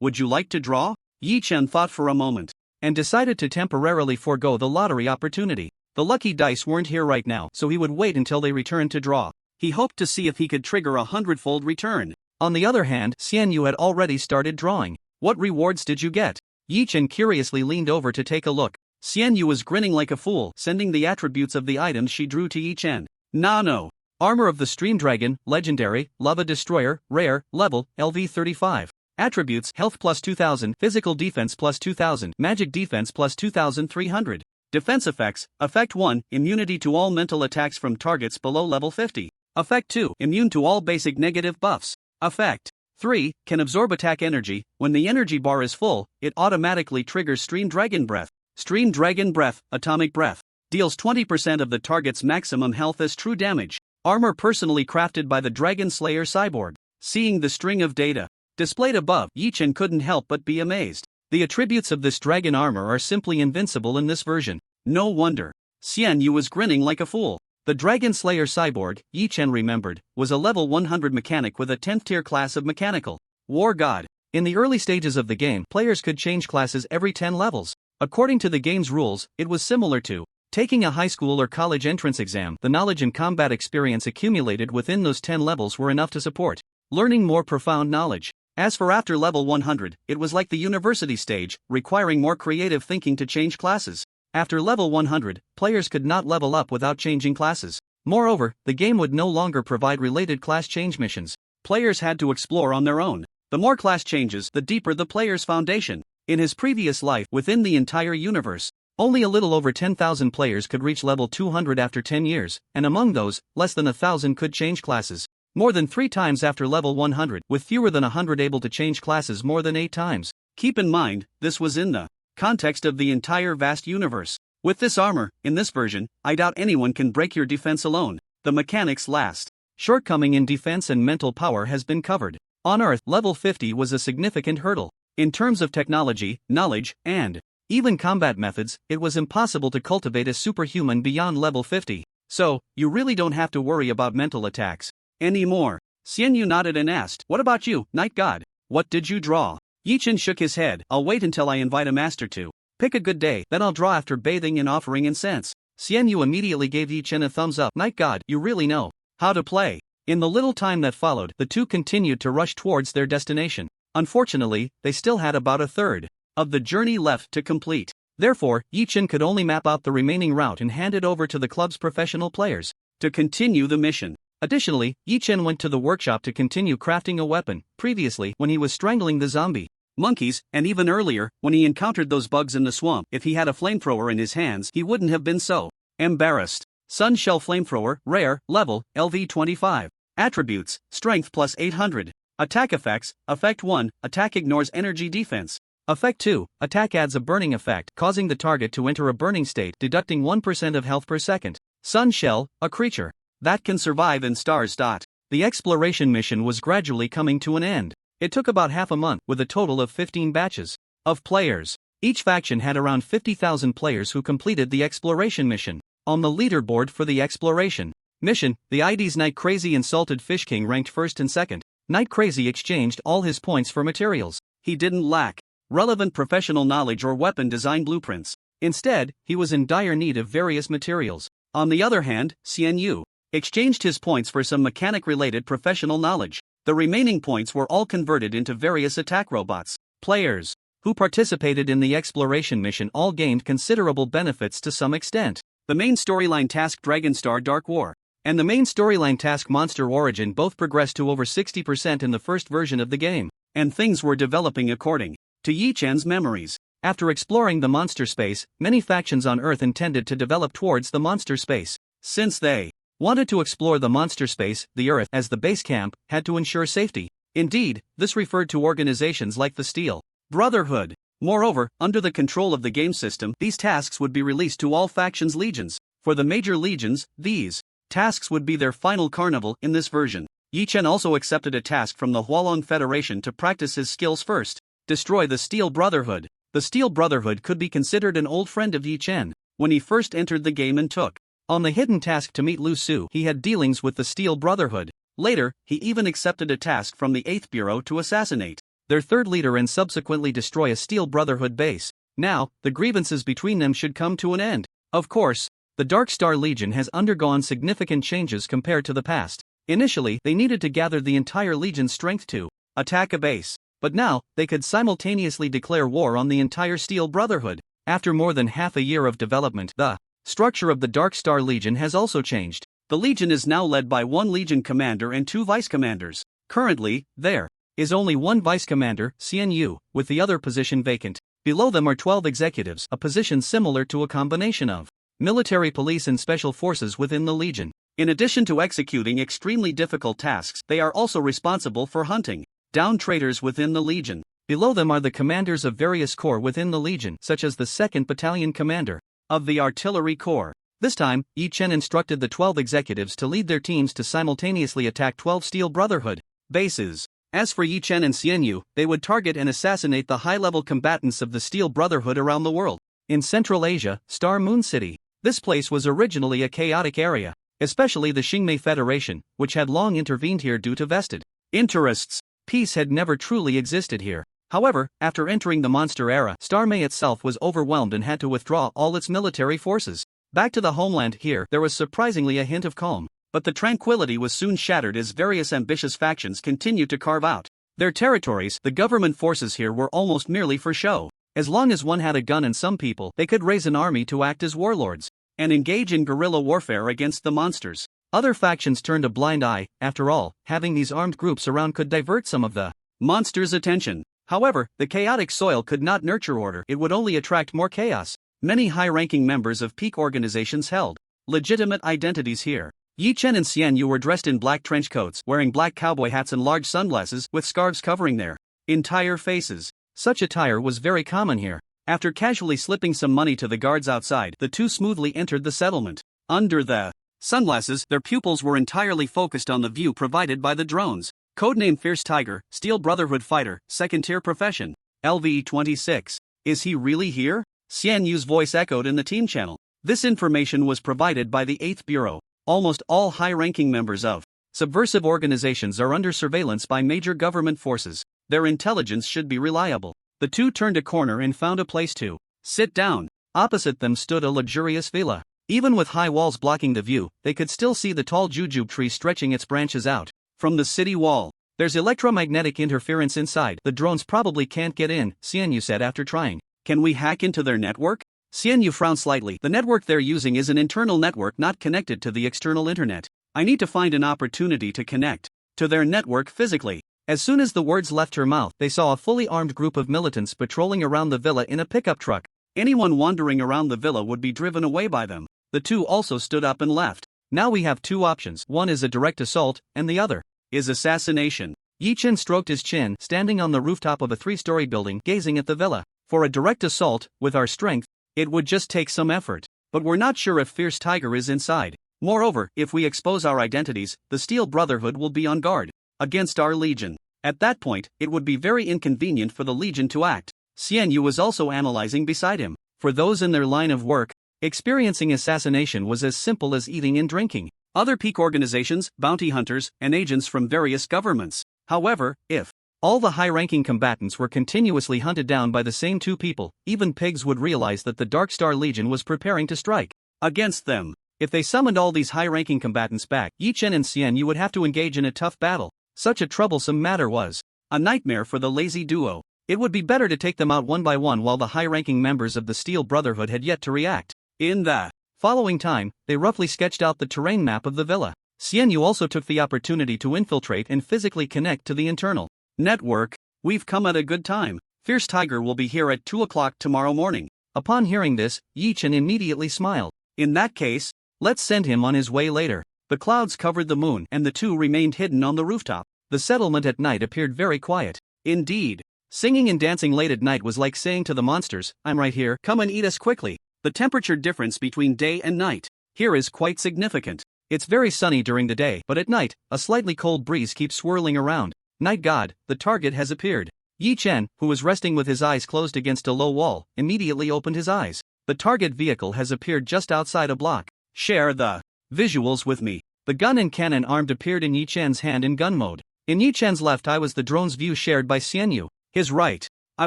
Would you like to draw? Yi Chen thought for a moment and decided to temporarily forego the lottery opportunity. The lucky dice weren't here right now, so he would wait until they returned to draw. He hoped to see if he could trigger a 100-fold return. On the other hand, Xian Yu had already started drawing. What rewards did you get? Yi Chen curiously leaned over to take a look. Xian Yu was grinning like a fool, sending the attributes of the items she drew to Yi Chen. Nano. Armor of the Stream Dragon, Legendary, Lava Destroyer, Rare, Level, LV 35. Attributes: Health plus 2000, Physical Defense plus 2000, Magic Defense plus 2300. Defense effects: Effect 1, Immunity to all mental attacks from targets below level 50. Effect 2, Immune to all basic negative buffs. Effect 3, Can absorb attack energy. When the energy bar is full, it automatically triggers Stream Dragon Breath. Stream Dragon Breath, Atomic Breath. Deals 20% of the target's maximum health as true damage. Armor personally crafted by the Dragon Slayer Cyborg. Seeing the string of data displayed above, Yi Chen couldn't help but be amazed. The attributes of this dragon armor are simply invincible in this version. No wonder Xian Yu was grinning like a fool. The Dragon Slayer Cyborg, Yi Chen remembered, was a level 100 mechanic with a 10th tier class of Mechanical War God. In the early stages of the game, players could change classes every 10 levels. According to the game's rules, it was similar to taking a high school or college entrance exam. The knowledge and combat experience accumulated within those 10 levels were enough to support learning more profound knowledge. As for after level 100, it was like the university stage, requiring more creative thinking to change classes. After level 100, players could not level up without changing classes. Moreover, the game would no longer provide related class change missions. Players had to explore on their own. The more class changes, the deeper the player's foundation. In his previous life within the entire universe, only a little over 10,000 players could reach level 200 after 10 years, and among those, less than 1,000 could change classes. More than 3 times after level 100, with fewer than 100 able to change classes more than 8 times. Keep in mind, this was in the context of the entire vast universe. With this armor, in this version, I doubt anyone can break your defense alone. The mechanics last. Shortcoming in defense and mental power has been covered. On Earth, level 50 was a significant hurdle. In terms of technology, knowledge, and even combat methods, it was impossible to cultivate a superhuman beyond level 50. So, you really don't have to worry about mental attacks anymore. Xianyu nodded and asked, "What about you, Night God? What did you draw?" Yichen shook his head. "I'll wait until I invite a master to pick a good day, then I'll draw after bathing and offering incense." Xianyu immediately gave Yichen a thumbs up. "Night God, you really know how to play." In the little time that followed, the two continued to rush towards their destination. Unfortunately, they still had about a third of the journey left to complete. Therefore, Yichen could only map out the remaining route and hand it over to the club's professional players to continue the mission. Additionally, Yichen went to the workshop to continue crafting a weapon. Previously, when he was strangling the zombie monkeys, and even earlier, when he encountered those bugs in the swamp, if he had a flamethrower in his hands, he wouldn't have been so embarrassed. Sun Shell Flamethrower, Rare, Level, LV25. Attributes, Strength plus 800. Attack effects, Effect 1, Attack ignores energy defense. Effect 2, Attack adds a burning effect, causing the target to enter a burning state, deducting 1% of health per second. Sun Shell, a creature that can survive in stars. The exploration mission was gradually coming to an end. It took about half a month, with a total of 15 batches of players. Each faction had around 50,000 players who completed the exploration mission. On the leaderboard for the exploration mission, the IDs Night Crazy and Salted Fish King ranked first and second. Night Crazy exchanged all his points for materials. He didn't lack relevant professional knowledge or weapon design blueprints. Instead, he was in dire need of various materials. On the other hand, Xianyu exchanged his points for some mechanic-related professional knowledge. The remaining points were all converted into various attack robots. Players who participated in the exploration mission all gained considerable benefits to some extent. The main storyline task Dragonstar Dark War and the main storyline task Monster Origin both progressed to over 60% in the first version of the game, and things were developing according to Yichen's memories. After exploring the monster space, many factions on Earth intended to develop towards the monster space. Since they wanted to explore the monster space, the Earth, as the base camp, had to ensure safety. Indeed, this referred to organizations like the Steel Brotherhood. Moreover, under the control of the game system, these tasks would be released to all factions' legions. For the major legions, these tasks would be their final carnival in this version. Yichen also accepted a task from the Hualong Federation to practice his skills first. Destroy the Steel Brotherhood. The Steel Brotherhood could be considered an old friend of Yichen when he first entered the game and took on the hidden task to meet Lu Su. He had dealings with the Steel Brotherhood. Later, he even accepted a task from the 8th Bureau to assassinate their third leader and subsequently destroy a Steel Brotherhood base. Now, the grievances between them should come to an end. Of course, the Dark Star Legion has undergone significant changes compared to the past. Initially, they needed to gather the entire Legion's strength to attack a base. But now, they could simultaneously declare war on the entire Steel Brotherhood. After more than half a year of development, the structure of the Dark Star Legion has also changed. The Legion is now led by one Legion commander and 2 vice commanders. Currently, there is only one vice commander, Xianyu, with the other position vacant. Below them are 12 executives, a position similar to a combination of military police and special forces within the Legion. In addition to executing extremely difficult tasks, they are also responsible for hunting down traitors within the Legion. Below them are the commanders of various corps within the Legion, such as the 2nd Battalion Commander of the Artillery Corps. This time, Yichen instructed the 12 executives to lead their teams to simultaneously attack 12 Steel Brotherhood bases. As for Yichen and Xianyu, they would target and assassinate the high-level combatants of the Steel Brotherhood around the world. In Central Asia, Star Moon City. This place was originally a chaotic area, especially the Xingmei Federation, which had long intervened here due to vested interests. Peace had never truly existed here. However, after entering the monster era, Starmei itself was overwhelmed and had to withdraw all its military forces. Back to the homeland here, there was surprisingly a hint of calm. But the tranquility was soon shattered as various ambitious factions continued to carve out their territories. The government forces here were almost merely for show. As long as one had a gun and some people, they could raise an army to act as warlords and engage in guerrilla warfare against the monsters. Other factions turned a blind eye. After all, having these armed groups around could divert some of the monsters' attention. However, the chaotic soil could not nurture order, it would only attract more chaos. Many high-ranking members of peak organizations held legitimate identities here. Yi Chen and Xian Yu were dressed in black trench coats, wearing black cowboy hats and large sunglasses with scarves covering their entire faces. Such attire was very common here. After casually slipping some money to the guards outside, the two smoothly entered the settlement. Under the sunglasses, their pupils were entirely focused on the view provided by the drones. Codename Fierce Tiger, Steel Brotherhood Fighter, second-tier profession. LVE-26. Is he really here? Xian Yu's voice echoed in the team channel. This information was provided by the 8th Bureau. Almost all high-ranking members of subversive organizations are under surveillance by major government forces. Their intelligence should be reliable. The two turned a corner and found a place to sit down. Opposite them stood a luxurious villa. Even with high walls blocking the view, they could still see the tall jujube tree stretching its branches out from the city wall. There's electromagnetic interference inside. The drones probably can't get in, Xian Yu said after trying. Can we hack into their network? Xian Yu frowned slightly. The network they're using is an internal network not connected to the external internet. I need to find an opportunity to connect to their network physically. As soon as the words left her mouth, they saw a fully armed group of militants patrolling around the villa in a pickup truck. Anyone wandering around the villa would be driven away by them. The two also stood up and left. Now we have two options. One is a direct assault, and the other is assassination. Yi Chen stroked his chin, standing on the rooftop of a 3-story building, gazing at the villa. For a direct assault, with our strength, it would just take some effort. But we're not sure if Fierce Tiger is inside. Moreover, if we expose our identities, the Steel Brotherhood will be on guard against our Legion. At that point, it would be very inconvenient for the Legion to act. Xian Yu was also analyzing beside him. For those in their line of work, experiencing assassination was as simple as eating and drinking. Other peak organizations, bounty hunters, and agents from various governments. However, if all the high-ranking combatants were continuously hunted down by the same two people, even pigs would realize that the Dark Star Legion was preparing to strike against them. If they summoned all these high-ranking combatants back, Yi Chen and Xian Yu would have to engage in a tough battle. Such a troublesome matter was a nightmare for the lazy duo. It would be better to take them out one by one while the high-ranking members of the Steel Brotherhood had yet to react. In the following time, they roughly sketched out the terrain map of the villa. Xian Yu also took the opportunity to infiltrate and physically connect to the internal network. We've come at a good time. Fierce Tiger will be here at 2 o'clock tomorrow morning. Upon hearing this, Yi Chen immediately smiled. In that case, let's send him on his way later. The clouds covered the moon and the two remained hidden on the rooftop. The settlement at night appeared very quiet. Indeed, singing and dancing late at night was like saying to the monsters, I'm right here, come and eat us quickly. The temperature difference between day and night here is quite significant. It's very sunny during the day, but at night, a slightly cold breeze keeps swirling around. Night God, the target has appeared. Yi Chen, who was resting with his eyes closed against a low wall, immediately opened his eyes. The target vehicle has appeared just outside a block. Share the visuals with me. The gun and cannon armed appeared in Yi Chen's hand in gun mode. In Yi Chen's left eye was the drone's view shared by Xian Yu. His right eye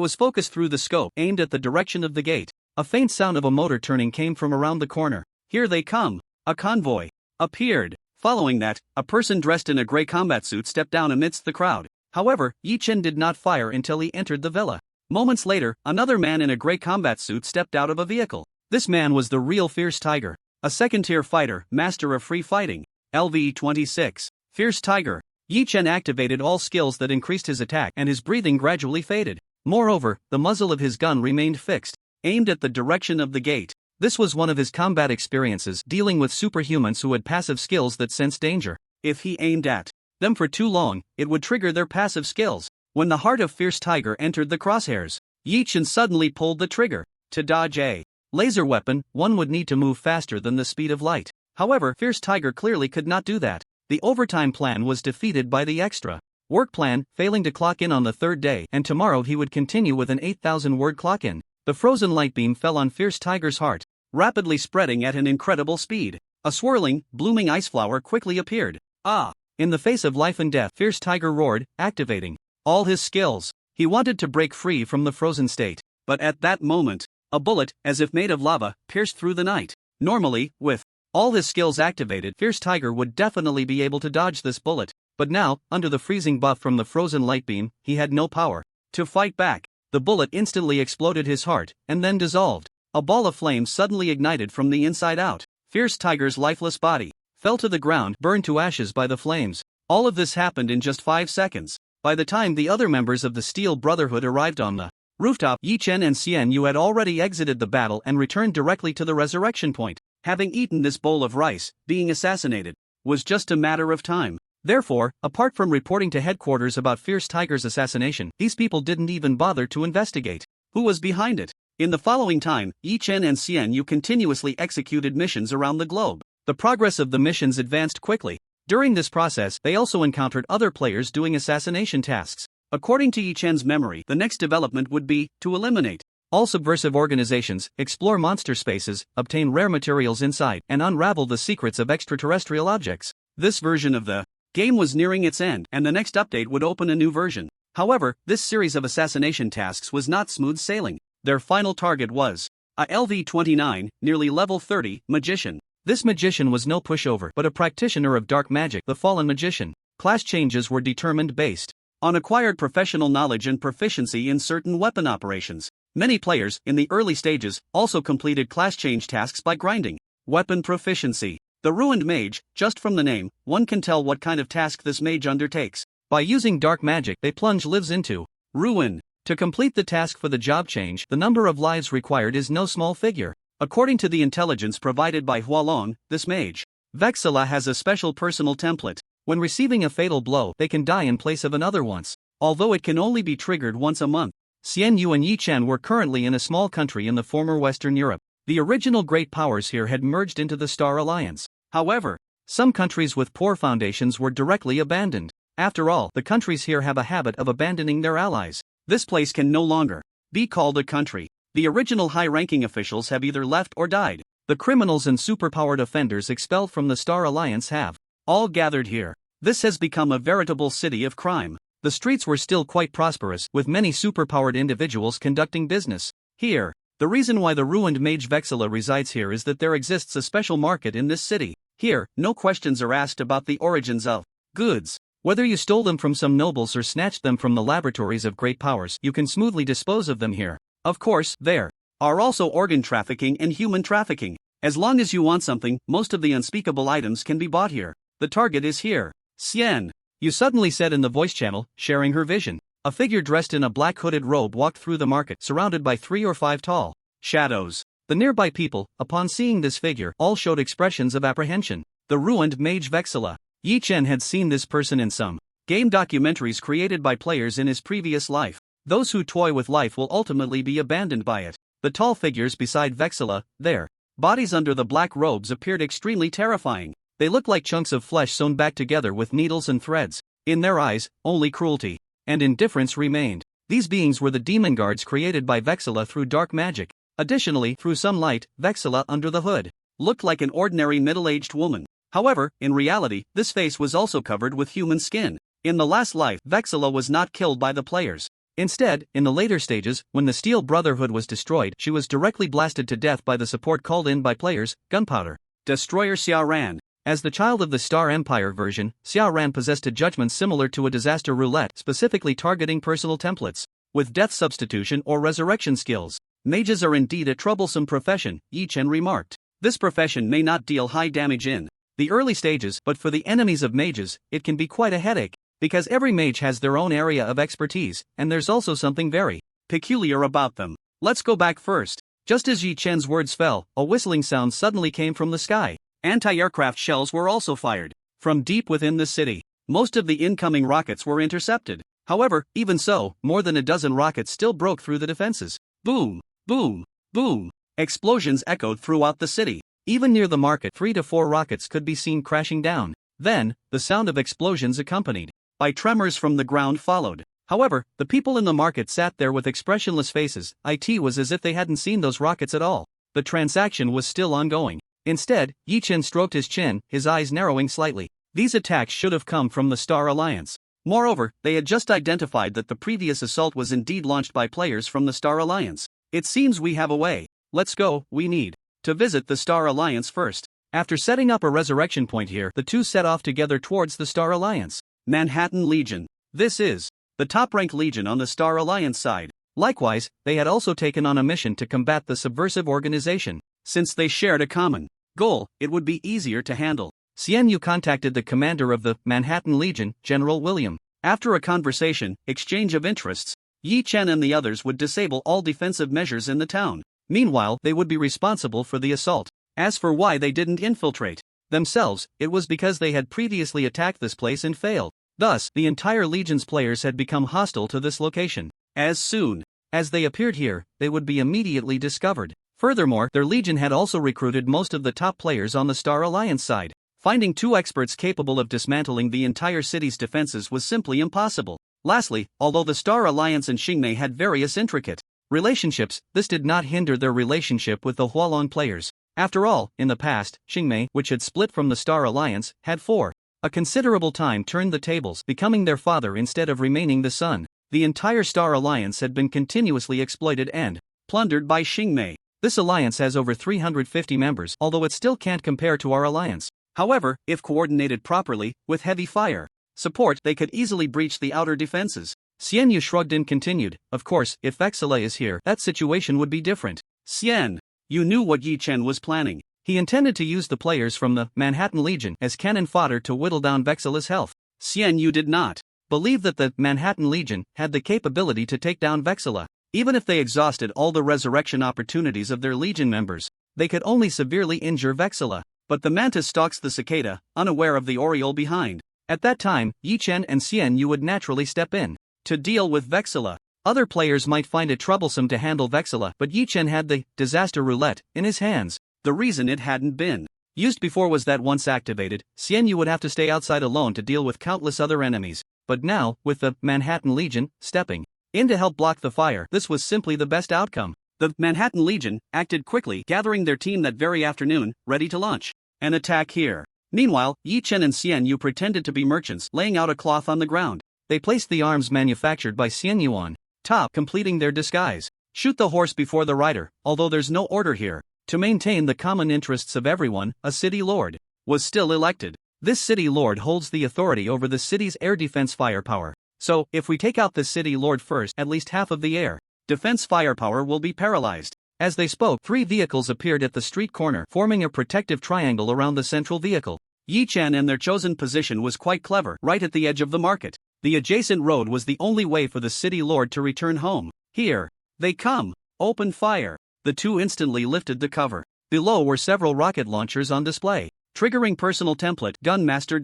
was focused through the scope, aimed at the direction of the gate. A faint sound of a motor turning came from around the corner. Here they come. A convoy appeared. Following that, a person dressed in a gray combat suit stepped down amidst the crowd. However, Yi Chen did not fire until he entered the villa. Moments later, another man in a gray combat suit stepped out of a vehicle. This man was the real Fierce Tiger, a second-tier fighter, master of free fighting. LVE-26. Fierce Tiger. Yi Chen activated all skills that increased his attack and his breathing gradually faded. Moreover, the muzzle of his gun remained fixed, aimed at the direction of the gate. This was one of his combat experiences, dealing with superhumans who had passive skills that sensed danger. If he aimed at them for too long, it would trigger their passive skills. When the heart of Fierce Tiger entered the crosshairs, Yi Chen suddenly pulled the trigger. To dodge a laser weapon, one would need to move faster than the speed of light. However, Fierce Tiger clearly could not do that. The overtime plan was defeated by the extra work plan, failing to clock in on the third day, and tomorrow he would continue with an 8,000-word clock in. The frozen light beam fell on Fierce Tiger's heart, rapidly spreading at an incredible speed. A swirling, blooming ice flower quickly appeared. Ah! In the face of life and death, Fierce Tiger roared, activating all his skills. He wanted to break free from the frozen state. But at that moment, a bullet, as if made of lava, pierced through the night. Normally, with all his skills activated, Fierce Tiger would definitely be able to dodge this bullet. But now, under the freezing buff from the frozen light beam, he had no power to fight back. The bullet instantly exploded his heart, and then dissolved. A ball of flame suddenly ignited from the inside out. Fierce Tiger's lifeless body fell to the ground, burned to ashes by the flames. All of this happened in just 5 seconds. By the time the other members of the Steel Brotherhood arrived on the rooftop, Yi Chen and Xian Yu had already exited the battle and returned directly to the resurrection point. Having eaten this bowl of rice, being assassinated was just a matter of time. Therefore, apart from reporting to headquarters about Fierce Tiger's assassination, these people didn't even bother to investigate who was behind it. In the following time, Yi Chen and Xian Yu continuously executed missions around the globe. The progress of the missions advanced quickly. During this process, they also encountered other players doing assassination tasks. According to Yi Chen's memory, the next development would be to eliminate all subversive organizations, explore monster spaces, obtain rare materials inside, and unravel the secrets of extraterrestrial objects. This version of the game was nearing its end, and the next update would open a new version. However, this series of assassination tasks was not smooth sailing. Their final target was a LV-29, nearly level 30, magician. This magician was no pushover but a practitioner of dark magic, the fallen magician. Class changes were determined based on acquired professional knowledge and proficiency in certain weapon operations. Many players, in the early stages, also completed class change tasks by grinding weapon proficiency. The Ruined Mage, just from the name, one can tell what kind of task this mage undertakes. By using dark magic, they plunge lives into ruin. To complete the task for the job change, the number of lives required is no small figure. According to the intelligence provided by Hualong, this mage, Vexilla, has a special personal template. When receiving a fatal blow, they can die in place of another once, although it can only be triggered once a month. Xian Yu and Yi Chen were currently in a small country in the former Western Europe. The original great powers here had merged into the Star Alliance. However, some countries with poor foundations were directly abandoned. After all, the countries here have a habit of abandoning their allies. This place can no longer be called a country. The original high-ranking officials have either left or died. The criminals and superpowered offenders expelled from the Star Alliance have all gathered here. This has become a veritable city of crime. The streets were still quite prosperous, with many superpowered individuals conducting business here. The reason why the ruined mage Vexilla resides here is that there exists a special market in this city. Here, no questions are asked about the origins of goods. Whether you stole them from some nobles or snatched them from the laboratories of great powers, you can smoothly dispose of them here. Of course, there are also organ trafficking and human trafficking. As long as you want something, most of the unspeakable items can be bought here. The target is here. Xian Yu suddenly said in the voice channel, sharing her vision. A figure dressed in a black hooded robe walked through the market, surrounded by 3 or 5 tall shadows. The nearby people, upon seeing this figure, all showed expressions of apprehension. The ruined mage Vexilla. Yi Chen had seen this person in some game documentaries created by players in his previous life. Those who toy with life will ultimately be abandoned by it. The tall figures beside Vexilla, their bodies under the black robes, appeared extremely terrifying. They looked like chunks of flesh sewn back together with needles and threads. In their eyes, only cruelty and indifference remained. These beings were the demon guards created by Vexilla through dark magic. Additionally, through some light, Vexilla under the hood looked like an ordinary middle-aged woman. However, in reality, this face was also covered with human skin. In the last life, Vexilla was not killed by the players. Instead, in the later stages, when the Steel Brotherhood was destroyed, she was directly blasted to death by the support called in by players, Gunpowder Destroyer Xia Ran. As the child of the Star Empire version, Xia Ran possessed a judgment similar to a disaster roulette, specifically targeting personal templates with death substitution or resurrection skills. Mages are indeed a troublesome profession, Yi Chen remarked. This profession may not deal high damage in the early stages, but for the enemies of mages, it can be quite a headache, because every mage has their own area of expertise, and there's also something very peculiar about them. Let's go back first. Just as Yi Chen's words fell, a whistling sound suddenly came from the sky. Anti-aircraft shells were also fired from deep within the city. Most of the incoming rockets were intercepted. However, even so, more than a dozen rockets still broke through the defenses. Boom, boom, boom. Explosions echoed throughout the city. Even near the market, 3 to 4 rockets could be seen crashing down. Then, the sound of explosions accompanied by tremors from the ground followed. However, the people in the market sat there with expressionless faces. It was as if they hadn't seen those rockets at all. The transaction was still ongoing. Instead, Yi Chen stroked his chin, his eyes narrowing slightly. These attacks should have come from the Star Alliance. Moreover, they had just identified that the previous assault was indeed launched by players from the Star Alliance. It seems we have a way. Let's go. We need to visit the Star Alliance first. After setting up a resurrection point here, the two set off together towards the Star Alliance. Manhattan Legion. This is the top-ranked legion on the Star Alliance side. Likewise, they had also taken on a mission to combat the subversive organization. Since they shared a common goal, it would be easier to handle. Xian Yu contacted the commander of the Manhattan Legion, General William. After a conversation, exchange of interests, Yi Chen and the others would disable all defensive measures in the town. Meanwhile, they would be responsible for the assault. As for why they didn't infiltrate themselves, it was because they had previously attacked this place and failed. Thus, the entire Legion's players had become hostile to this location. As soon as they appeared here, they would be immediately discovered. Furthermore, their Legion had also recruited most of the top players on the Star Alliance side. Finding two experts capable of dismantling the entire city's defenses was simply impossible. Lastly, although the Star Alliance and Xingmei had various intricate relationships, this did not hinder their relationship with the Hualong players. After all, in the past, Xingmei, which had split from the Star Alliance, had for a considerable time turned the tables, becoming their father instead of remaining the son. The entire Star Alliance had been continuously exploited and plundered by Xingmei. This alliance has over 350 members, although it still can't compare to our alliance. However, if coordinated properly, with heavy fire support, they could easily breach the outer defenses. Xian Yu shrugged and continued, of course, if Vexilla is here, that situation would be different. Xian Yu knew what Yi Chen was planning. He intended to use the players from the Manhattan Legion as cannon fodder to whittle down Vexilla's health. Xian Yu did not believe that the Manhattan Legion had the capability to take down Vexilla. Even if they exhausted all the resurrection opportunities of their Legion members, they could only severely injure Vexilla. But the mantis stalks the cicada, unaware of the Oriole behind. At that time, Yi Chen and Xian Yu would naturally step in to deal with Vexilla. Other players might find it troublesome to handle Vexilla, but Yi Chen had the disaster roulette in his hands. The reason it hadn't been used before was that once activated, Xian Yu would have to stay outside alone to deal with countless other enemies. But now, with the Manhattan Legion stepping in to help block the fire, this was simply the best outcome. The Manhattan Legion acted quickly, gathering their team that very afternoon, ready to launch an attack here. Meanwhile, Yi Chen and Xian Yu pretended to be merchants, laying out a cloth on the ground. They placed the arms manufactured by Xian Yu on top, completing their disguise. Shoot the horse before the rider, although there's no order here. To maintain the common interests of everyone, a city lord was still elected. This city lord holds the authority over the city's air defense firepower. So, if we take out the city lord first, at least half of the air defense firepower will be paralyzed. As they spoke, 3 vehicles appeared at the street corner, forming a protective triangle around the central vehicle. Yi Chen and their chosen position was quite clever, right at the edge of the market. The adjacent road was the only way for the city lord to return home. Here they come. Open fire. The two instantly lifted the cover. Below were several rocket launchers on display. Triggering personal template, Gun Master.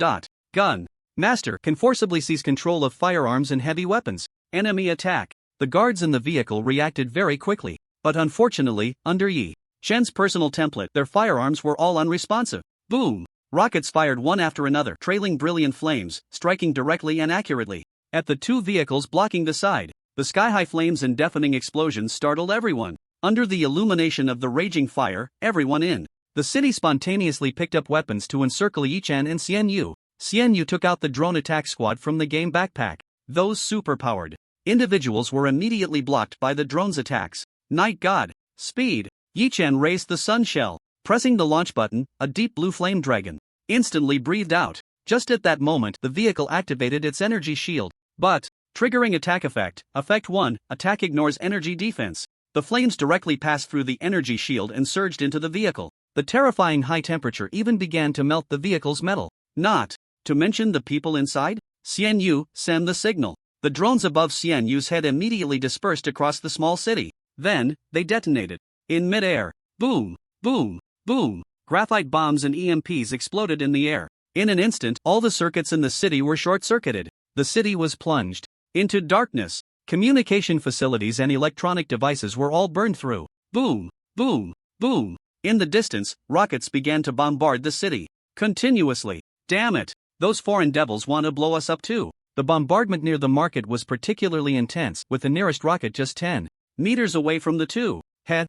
Gun Master can forcibly seize control of firearms and heavy weapons. Enemy attack. The guards in the vehicle reacted very quickly. But unfortunately, under Yi Chen's personal template, their firearms were all unresponsive. Boom! Rockets fired one after another, trailing brilliant flames, striking directly and accurately at the 2 vehicles blocking the side. The sky-high flames and deafening explosions startled everyone. Under the illumination of the raging fire, everyone in the city spontaneously picked up weapons to encircle Yi Chen and Xian Yu. Xian Yu took out the drone attack squad from the game backpack. Those superpowered individuals were immediately blocked by the drone's attacks. Night God. Speed. Yi Chen raised the sun shell. Pressing the launch button, a deep blue flame dragon instantly breathed out. Just at that moment, the vehicle activated its energy shield. But, triggering attack effect, Effect 1, attack ignores energy defense. The flames directly passed through the energy shield and surged into the vehicle. The terrifying high temperature even began to melt the vehicle's metal. Not to mention the people inside. Xian Yu sent the signal. The drones above Xian Yu's head immediately dispersed across the small city. Then, they detonated. In mid-air. Boom, boom, boom. Graphite bombs and EMPs exploded in the air. In an instant, all the circuits in the city were short-circuited. The city was plunged into darkness. Communication facilities and electronic devices were all burned through. Boom, boom, boom. In the distance, rockets began to bombard the city continuously. Damn it! Those foreign devils want to blow us up too. The bombardment near the market was particularly intense, with the nearest rocket just 10 meters away from the two.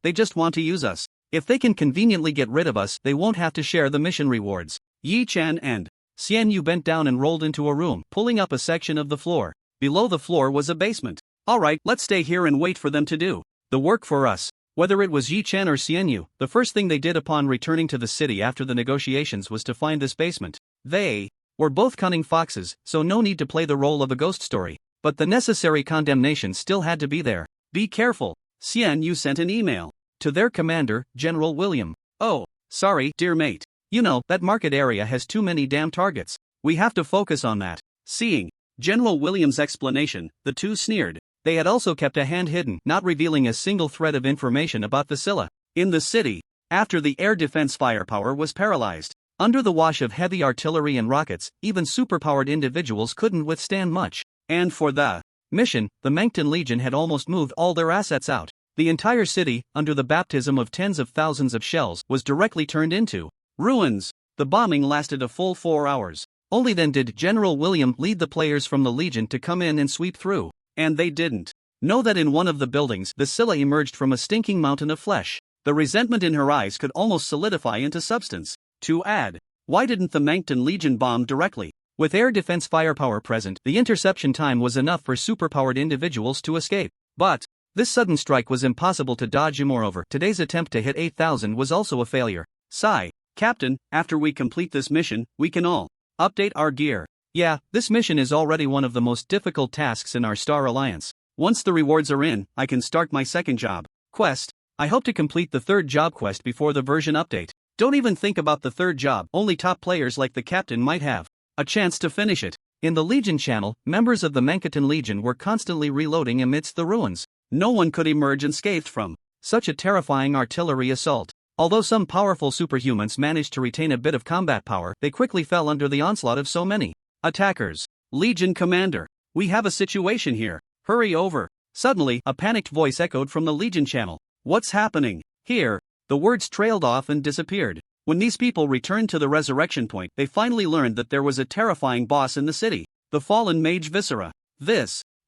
They just want to use us. If they can conveniently get rid of us, they won't have to share the mission rewards. Yi Chen and Xian Yu bent down and rolled into a room, pulling up a section of the floor. Below the floor was a basement. Alright, let's stay here and wait for them to do the work for us. Whether it was Yi Chen or Xian Yu, the first thing they did upon returning to the city after the negotiations was to find this basement. They were both cunning foxes, so no need to play the role of a ghost story. But the necessary condemnation still had to be there. Be careful. Xian Yu sent an email to their commander, General William. Oh, sorry, dear mate. You know, that market area has too many damn targets. We have to focus on that. Seeing General Williams' explanation, the two sneered. They had also kept a hand hidden, not revealing a single thread of information about the Scylla. In the city, after the air defense firepower was paralyzed, under the wash of heavy artillery and rockets, even superpowered individuals couldn't withstand much. And for the mission, the Mangtan Legion had almost moved all their assets out. The entire city, under the baptism of tens of thousands of shells, was directly turned into ruins. The bombing lasted a full 4 hours. Only then did General William lead the players from the Legion to come in and sweep through. And they didn't know that in one of the buildings the Scylla emerged from a stinking mountain of flesh. The resentment in her eyes could almost solidify into substance. To add, why didn't the Mangtan Legion bomb directly? With air defense firepower present, the interception time was enough for superpowered individuals to escape. But this sudden strike was impossible to dodge. Moreover, today's attempt to hit 8,000 was also a failure. Sigh. Captain, after we complete this mission, we can all update our gear. Yeah, this mission is already one of the most difficult tasks in our Star Alliance. Once the rewards are in, I can start my second job quest. I hope to complete the third job quest before the version update. Don't even think about the third job, only top players like the captain might have a chance to finish it. In the Legion channel, members of the Mangtan Legion were constantly reloading amidst the ruins. No one could emerge unscathed from such a terrifying artillery assault. Although some powerful superhumans managed to retain a bit of combat power, they quickly fell under the onslaught of so many attackers. Legion Commander, we have a situation here. Hurry over. Suddenly, a panicked voice echoed from the Legion channel. What's happening here? The words trailed off and disappeared. When these people returned to the resurrection point, they finally learned that there was a terrifying boss in the city, the fallen mage Viscera.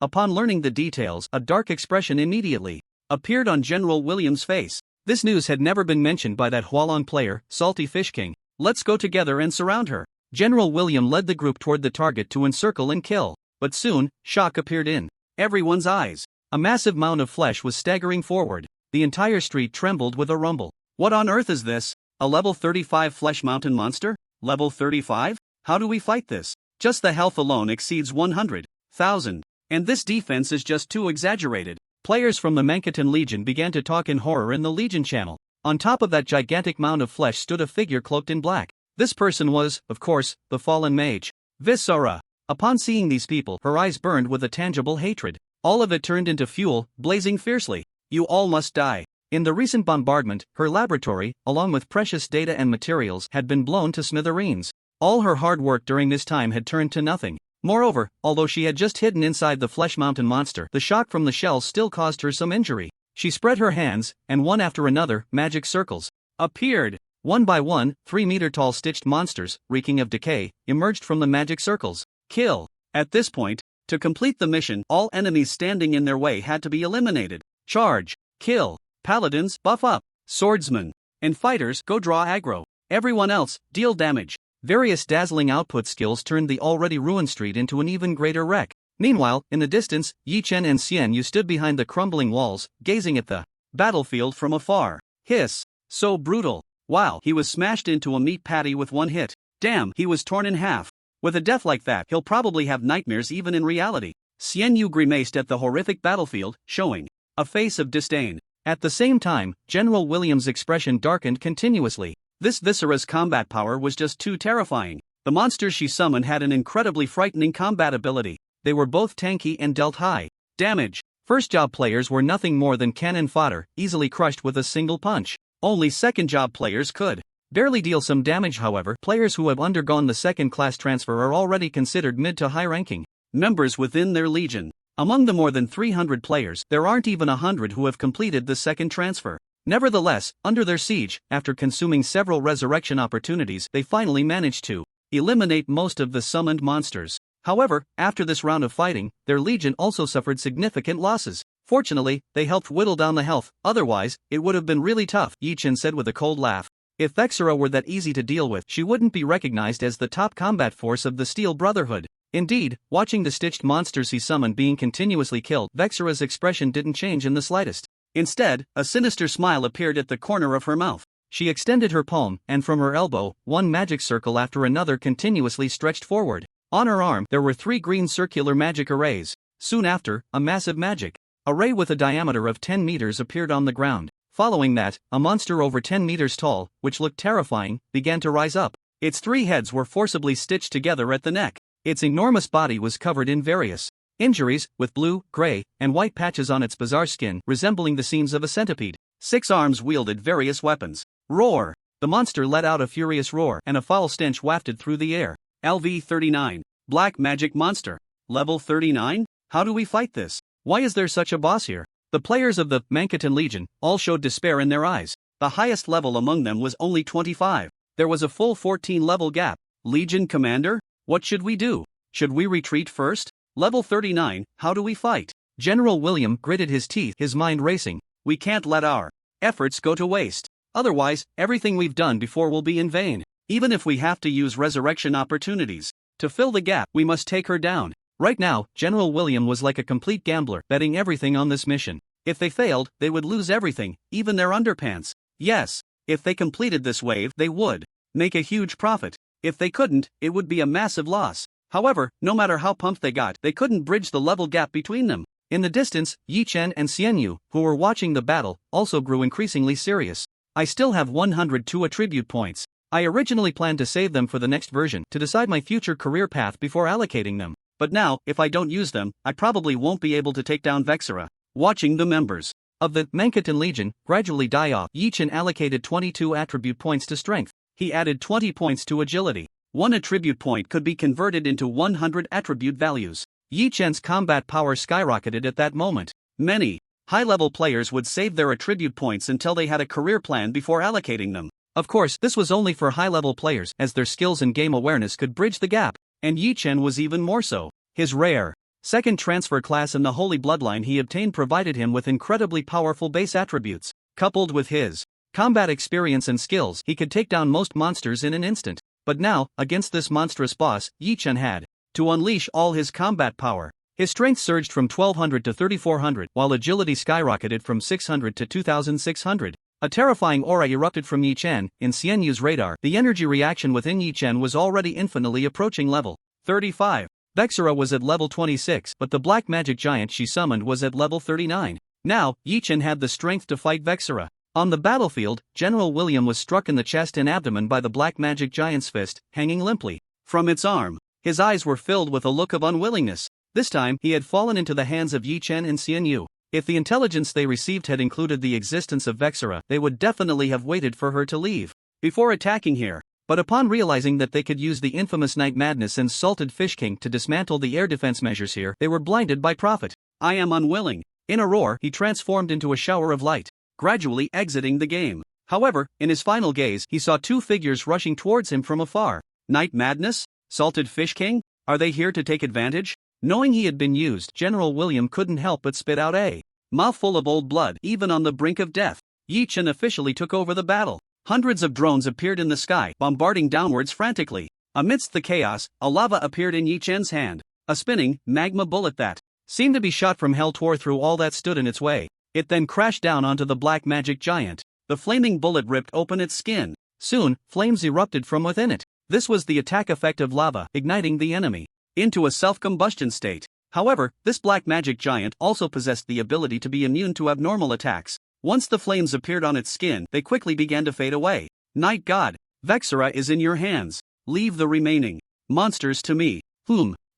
Upon learning the details, a dark expression immediately appeared on General Williams' face. This news had never been mentioned by that Hualong player, Salty Fish King. Let's go together and surround her. General William led the group toward the target to encircle and kill. But soon, shock appeared in everyone's eyes. A massive mound of flesh was staggering forward. The entire street trembled with a rumble. What on earth is this? A level 35 flesh mountain monster? Level 35? How do we fight this? Just the health alone exceeds 100,000. And this defense is just too exaggerated. Players from the Mangtan Legion began to talk in horror in the Legion channel. On top of that gigantic mound of flesh stood a figure cloaked in black. This person was, of course, the fallen mage Viscera. Upon seeing these people, her eyes burned with a tangible hatred. All of it turned into fuel, blazing fiercely. You all must die. In the recent bombardment, her laboratory, along with precious data and materials, had been blown to smithereens. All her hard work during this time had turned to nothing. Moreover, although she had just hidden inside the flesh mountain monster, the shock from the shells still caused her some injury. She spread her hands, and one after another, magic circles appeared. One by one, 3-meter-tall stitched monsters, reeking of decay, emerged from the magic circles. Kill. At this point, to complete the mission, all enemies standing in their way had to be eliminated. Charge. Kill. Paladins, buff up. Swordsmen and fighters, go draw aggro. Everyone else, deal damage. Various dazzling output skills turned the already ruined street into an even greater wreck. Meanwhile, in the distance, Yi Chen and Xian Yu stood behind the crumbling walls, gazing at the battlefield from afar. Hiss. So brutal. Wow, he was smashed into a meat patty with one hit. Damn, he was torn in half. With a death like that, he'll probably have nightmares even in reality. Xian Yu grimaced at the horrific battlefield, showing a face of disdain. At the same time, General Williams' expression darkened continuously. This Viscera's combat power was just too terrifying. The monsters she summoned had an incredibly frightening combat ability. They were both tanky and dealt high damage. First job players were nothing more than cannon fodder, easily crushed with a single punch. Only second job players could barely deal some damage. However, players who have undergone the second class transfer are already considered mid to high ranking members within their legion. Among the more than 300 players, there aren't even 100 who have completed the second transfer. Nevertheless, under their siege, after consuming several resurrection opportunities, they finally managed to eliminate most of the summoned monsters. However, after this round of fighting, their legion also suffered significant losses. Fortunately, they helped whittle down the health, otherwise, it would have been really tough, Yi Chen said with a cold laugh. If Viscera were that easy to deal with, she wouldn't be recognized as the top combat force of the Steel Brotherhood. Indeed, watching the stitched monsters he summoned being continuously killed, Viscera's expression didn't change in the slightest. Instead, a sinister smile appeared at the corner of her mouth. She extended her palm, and from her elbow, one magic circle after another continuously stretched forward. On her arm, there were 3 green circular magic arrays. Soon after, a massive magic array with a diameter of 10 meters appeared on the ground. Following that, a monster over 10 meters tall, which looked terrifying, began to rise up. Its 3 heads were forcibly stitched together at the neck. Its enormous body was covered in various injuries, with blue, gray, and white patches on its bizarre skin resembling the seams of a centipede. 6 arms wielded various weapons. Roar! The monster let out a furious roar and a foul stench wafted through the air. LV-39. Black Magic Monster. Level 39? How do we fight this? Why is there such a boss here? The players of the Manga Legion all showed despair in their eyes. The highest level among them was only 25. There was a full 14-level gap. Legion Commander? What should we do? Should we retreat first? Level 39, how do we fight? General William gritted his teeth, his mind racing. We can't let our efforts go to waste. Otherwise, everything we've done before will be in vain. Even if we have to use resurrection opportunities to fill the gap, we must take her down. Right now, General William was like a complete gambler, betting everything on this mission. If they failed, they would lose everything, even their underpants. Yes, if they completed this wave, they would make a huge profit. If they couldn't, it would be a massive loss. However, no matter how pumped they got, they couldn't bridge the level gap between them. In the distance, Yi Chen and Xianyu, who were watching the battle, also grew increasingly serious. I still have 102 attribute points. I originally planned to save them for the next version to decide my future career path before allocating them. But now, if I don't use them, I probably won't be able to take down Vexera. Watching the members of the Manga Legion gradually die off, Yi Chen allocated 22 attribute points to strength. He added 20 points to agility. 1 attribute point could be converted into 100 attribute values. Yi Chen's combat power skyrocketed at that moment. Many high-level players would save their attribute points until they had a career plan before allocating them. Of course, this was only for high-level players, as their skills and game awareness could bridge the gap, and Yi Chen was even more so. His rare second transfer class in the Holy Bloodline he obtained provided him with incredibly powerful base attributes. Coupled with his combat experience and skills, he could take down most monsters in an instant. But now, against this monstrous boss, Yi Chen had to unleash all his combat power. His strength surged from 1200 to 3400, while agility skyrocketed from 600 to 2600. A terrifying aura erupted from Yi Chen. In Xianyu's radar, the energy reaction within Yi Chen was already infinitely approaching level 35. Vexera was at level 26, but the black magic giant she summoned was at level 39. Now, Yi Chen had the strength to fight Vexera. On the battlefield, General William was struck in the chest and abdomen by the black magic giant's fist, hanging limply from its arm. His eyes were filled with a look of unwillingness. This time, he had fallen into the hands of Yi Chen and Xianyu. If the intelligence they received had included the existence of Vexera, they would definitely have waited for her to leave before attacking here. But upon realizing that they could use the infamous Night Madness and Salted Fish King to dismantle the air defense measures here, they were blinded by profit. I am unwilling. In a roar, he transformed into a shower of light, gradually exiting the game. However, in his final gaze, he saw 2 figures rushing towards him from afar. Night Madness? Salted Fish King? Are they here to take advantage? Knowing he had been used, General William couldn't help but spit out a mouthful of old blood. Even on the brink of death, Yi Chen officially took over the battle. Hundreds of drones appeared in the sky, bombarding downwards frantically. Amidst the chaos, a lava appeared in Yi Chen's hand. A spinning, magma bullet that seemed to be shot from hell tore through all that stood in its way. It then crashed down onto the black magic giant. The flaming bullet ripped open its skin. Soon, flames erupted from within it. This was the attack effect of lava, igniting the enemy into a self-combustion state. However, this black magic giant also possessed the ability to be immune to abnormal attacks. Once the flames appeared on its skin, they quickly began to fade away. Night God, Vexera is in your hands. Leave the remaining monsters to me.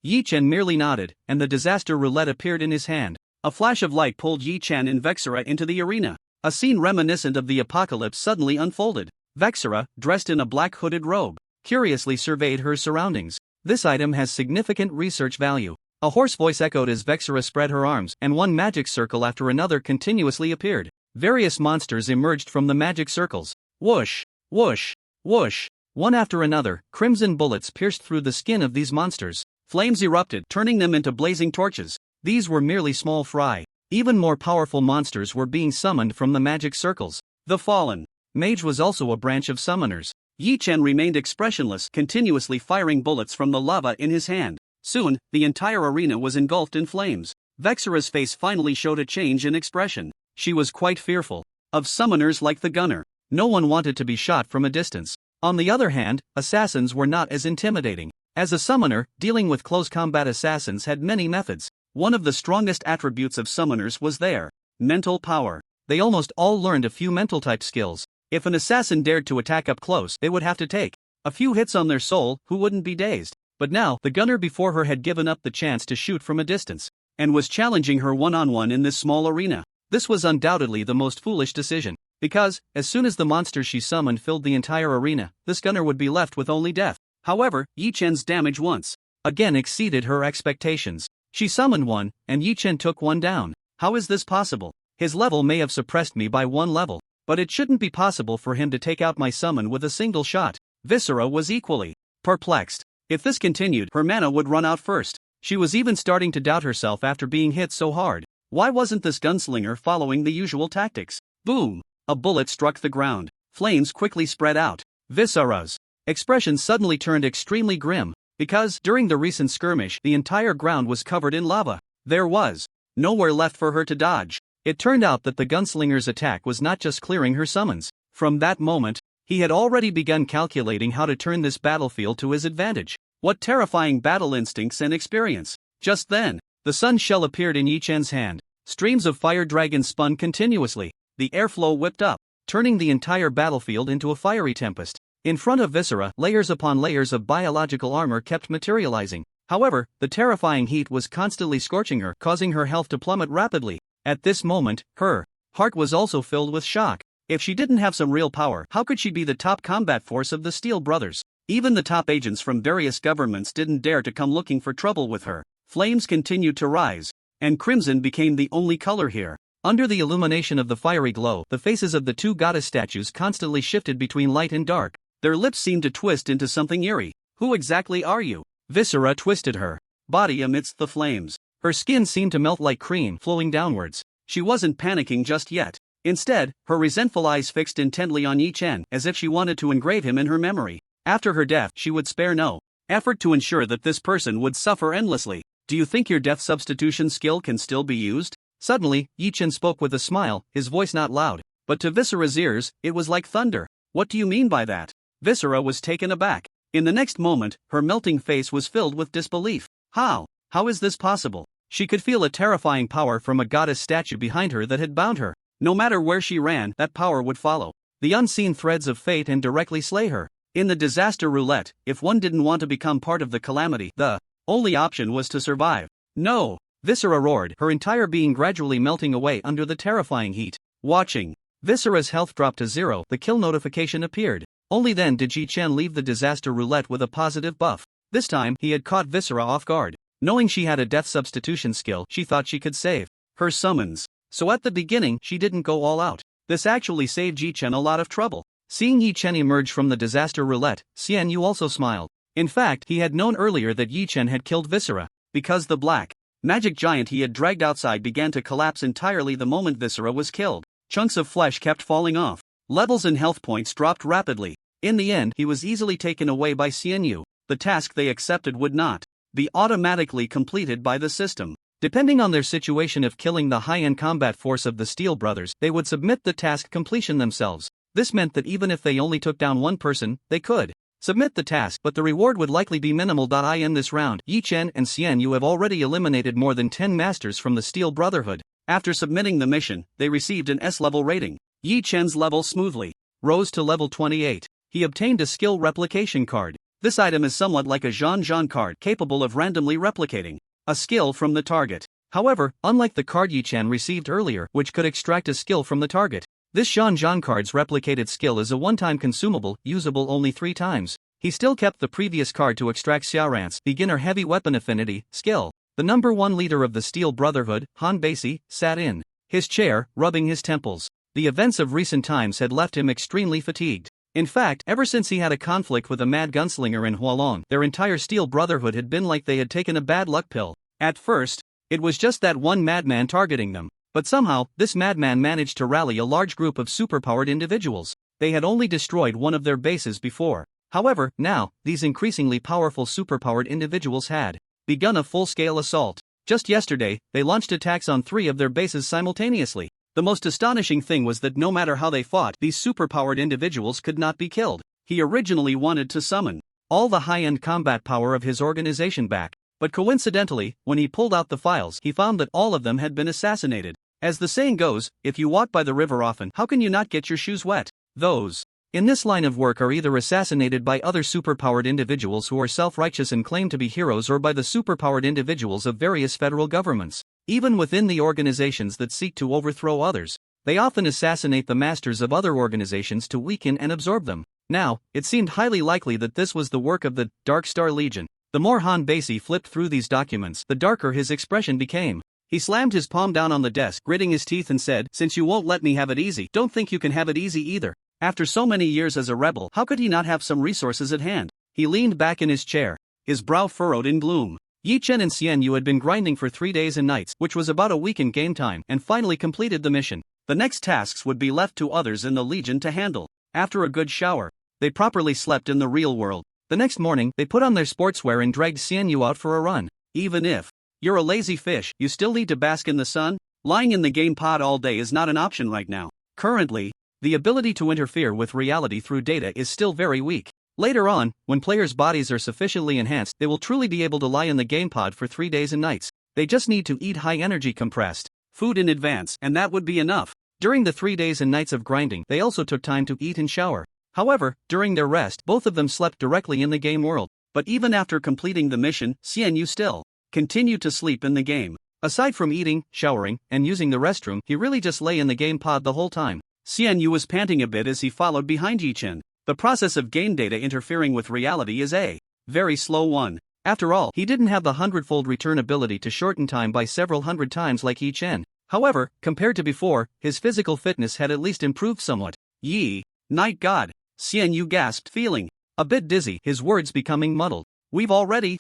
Yi Chen merely nodded, and the disaster roulette appeared in his hand. A flash of light pulled Yi Chen and Vexera into the arena. A scene reminiscent of the apocalypse suddenly unfolded. Vexera, dressed in a black hooded robe, curiously surveyed her surroundings. This item has significant research value. A hoarse voice echoed as Vexera spread her arms, and one magic circle after another continuously appeared. Various monsters emerged from the magic circles. Whoosh, whoosh, whoosh. One after another, crimson bullets pierced through the skin of these monsters. Flames erupted, turning them into blazing torches. These were merely small fry. Even more powerful monsters were being summoned from the magic circles. The Fallen Mage was also a branch of summoners. Yi Chen remained expressionless, continuously firing bullets from the lava in his hand. Soon, the entire arena was engulfed in flames. Vexera's face finally showed a change in expression. She was quite fearful of summoners like the Gunner. No one wanted to be shot from a distance. On the other hand, assassins were not as intimidating. As a summoner, dealing with close combat assassins had many methods. One of the strongest attributes of summoners was their mental power. They almost all learned a few mental type skills. If an assassin dared to attack up close, they would have to take a few hits on their soul, who wouldn't be dazed. But now, the gunner before her had given up the chance to shoot from a distance, and was challenging her one-on-one in this small arena. This was undoubtedly the most foolish decision, because, as soon as the monsters she summoned filled the entire arena, this gunner would be left with only death. However, Yi Chen's damage once again exceeded her expectations. She summoned one, and Yi Chen took one down. How is this possible? His level may have suppressed me by one level, but it shouldn't be possible for him to take out my summon with a single shot. Viscera was equally perplexed. If this continued, her mana would run out first. She was even starting to doubt herself after being hit so hard. Why wasn't this gunslinger following the usual tactics? Boom! A bullet struck the ground. Flames quickly spread out. Viscera's expression suddenly turned extremely grim, because during the recent skirmish the entire ground was covered in lava. There was nowhere left for her to dodge. It turned out that the gunslinger's attack was not just clearing her summons. From that moment, he had already begun calculating how to turn this battlefield to his advantage. What terrifying battle instincts and experience! Just then, the sun shell appeared in Yi Chen's hand. Streams of fire dragons spun continuously. The airflow whipped up, turning the entire battlefield into a fiery tempest. In front of Viscera, layers upon layers of biological armor kept materializing. However, the terrifying heat was constantly scorching her, causing her health to plummet rapidly. At this moment, her heart was also filled with shock. If she didn't have some real power, how could she be the top combat force of the Steel Brothers? Even the top agents from various governments didn't dare to come looking for trouble with her. Flames continued to rise, and crimson became the only color here. Under the illumination of the fiery glow, the faces of the two goddess statues constantly shifted between light and dark. Their lips seemed to twist into something eerie. Who exactly are you? Viscera twisted her body amidst the flames. Her skin seemed to melt like cream flowing downwards. She wasn't panicking just yet. Instead, her resentful eyes fixed intently on Yi Chen, as if she wanted to engrave him in her memory. After her death, she would spare no effort to ensure that this person would suffer endlessly. Do you think your death substitution skill can still be used? Suddenly, Yi Chen spoke with a smile, his voice not loud, but to Viscera's ears, it was like thunder. What do you mean by that? Viscera was taken aback. In the next moment, her melting face was filled with disbelief. How? How is this possible? She could feel a terrifying power from a goddess statue behind her that had bound her. No matter where she ran, that power would follow the unseen threads of fate and directly slay her. In the disaster roulette, if one didn't want to become part of the calamity, the only option was to survive. No! Viscera roared, her entire being gradually melting away under the terrifying heat. Watching Viscera's health drop to zero, the kill notification appeared. Only then did Yi Chen leave the disaster roulette with a positive buff. This time, he had caught Viscera off guard. Knowing she had a death substitution skill, she thought she could save her summons. So at the beginning, she didn't go all out. This actually saved Yi Chen a lot of trouble. Seeing Yi Chen emerge from the disaster roulette, Xian Yu also smiled. In fact, he had known earlier that Yi Chen had killed Viscera, because the black magic giant he had dragged outside began to collapse entirely the moment Viscera was killed. Chunks of flesh kept falling off. Levels and health points dropped rapidly. In the end, he was easily taken away by Xian Yu. The task they accepted would not be automatically completed by the system. Depending on their situation of killing the high-end combat force of the Steel Brothers, they would submit the task completion themselves. This meant that even if they only took down one person, they could submit the task, but the reward would likely be minimal. In this round, Yi Chen and Xian Yu have already eliminated more than 10 masters from the Steel Brotherhood. After submitting the mission, they received an S-level rating. Yi Chen's level smoothly rose to level 28. He obtained a skill replication card. This item is somewhat like a Zhan card capable of randomly replicating a skill from the target. However, unlike the card Yi Chen received earlier, which could extract a skill from the target, this Zhan card's replicated skill is a one-time consumable, usable only 3 times. He still kept the previous card to extract Xiaoran's beginner heavy weapon affinity skill. The number 1 leader of the Steel Brotherhood, Han Basi, sat in his chair, rubbing his temples. The events of recent times had left him extremely fatigued. In fact, ever since he had a conflict with a mad gunslinger in Hualong, their entire Steel Brotherhood had been like they had taken a bad luck pill. At first, it was just that one madman targeting them. But somehow, this madman managed to rally a large group of superpowered individuals. They had only destroyed one of their bases before. However, now, these increasingly powerful superpowered individuals had begun a full-scale assault. Just yesterday, they launched attacks on 3 of their bases simultaneously. The most astonishing thing was that no matter how they fought, these superpowered individuals could not be killed. He originally wanted to summon all the high-end combat power of his organization back. But coincidentally, when he pulled out the files, he found that all of them had been assassinated. As the saying goes, if you walk by the river often, how can you not get your shoes wet? Those in this line of work are either assassinated by other superpowered individuals who are self-righteous and claim to be heroes, or by the superpowered individuals of various federal governments. Even within the organizations that seek to overthrow others, they often assassinate the masters of other organizations to weaken and absorb them. Now, it seemed highly likely that this was the work of the Dark Star Legion. The more Han Basie flipped through these documents, the darker his expression became. He slammed his palm down on the desk, gritting his teeth, and said, "Since you won't let me have it easy, don't think you can have it easy either." After so many years as a rebel, how could he not have some resources at hand? He leaned back in his chair, his brow furrowed in gloom. Yi Chen and Xian Yu had been grinding for 3 days and nights, which was about a week in game time, and finally completed the mission. The next tasks would be left to others in the Legion to handle. After a good shower, they properly slept in the real world. The next morning, they put on their sportswear and dragged Xian Yu out for a run. Even if you're a lazy fish, you still need to bask in the sun. Lying in the game pod all day is not an option right now. Currently, the ability to interfere with reality through data is still very weak. Later on, when players' bodies are sufficiently enhanced, they will truly be able to lie in the game pod for 3 days and nights. They just need to eat high-energy compressed food in advance, and that would be enough. During the 3 days and nights of grinding, they also took time to eat and shower. However, during their rest, both of them slept directly in the game world. But even after completing the mission, Xian Yu still continued to sleep in the game. Aside from eating, showering, and using the restroom, he really just lay in the game pod the whole time. Xian Yu was panting a bit as he followed behind Yi Chen. The process of game data interfering with reality is a very slow one. After all, he didn't have the 100-fold return ability to shorten time by several hundred times like Yi Chen. However, compared to before, his physical fitness had at least improved somewhat. Yi, night god, Xian Yu gasped, feeling a bit dizzy, his words becoming muddled. We've already,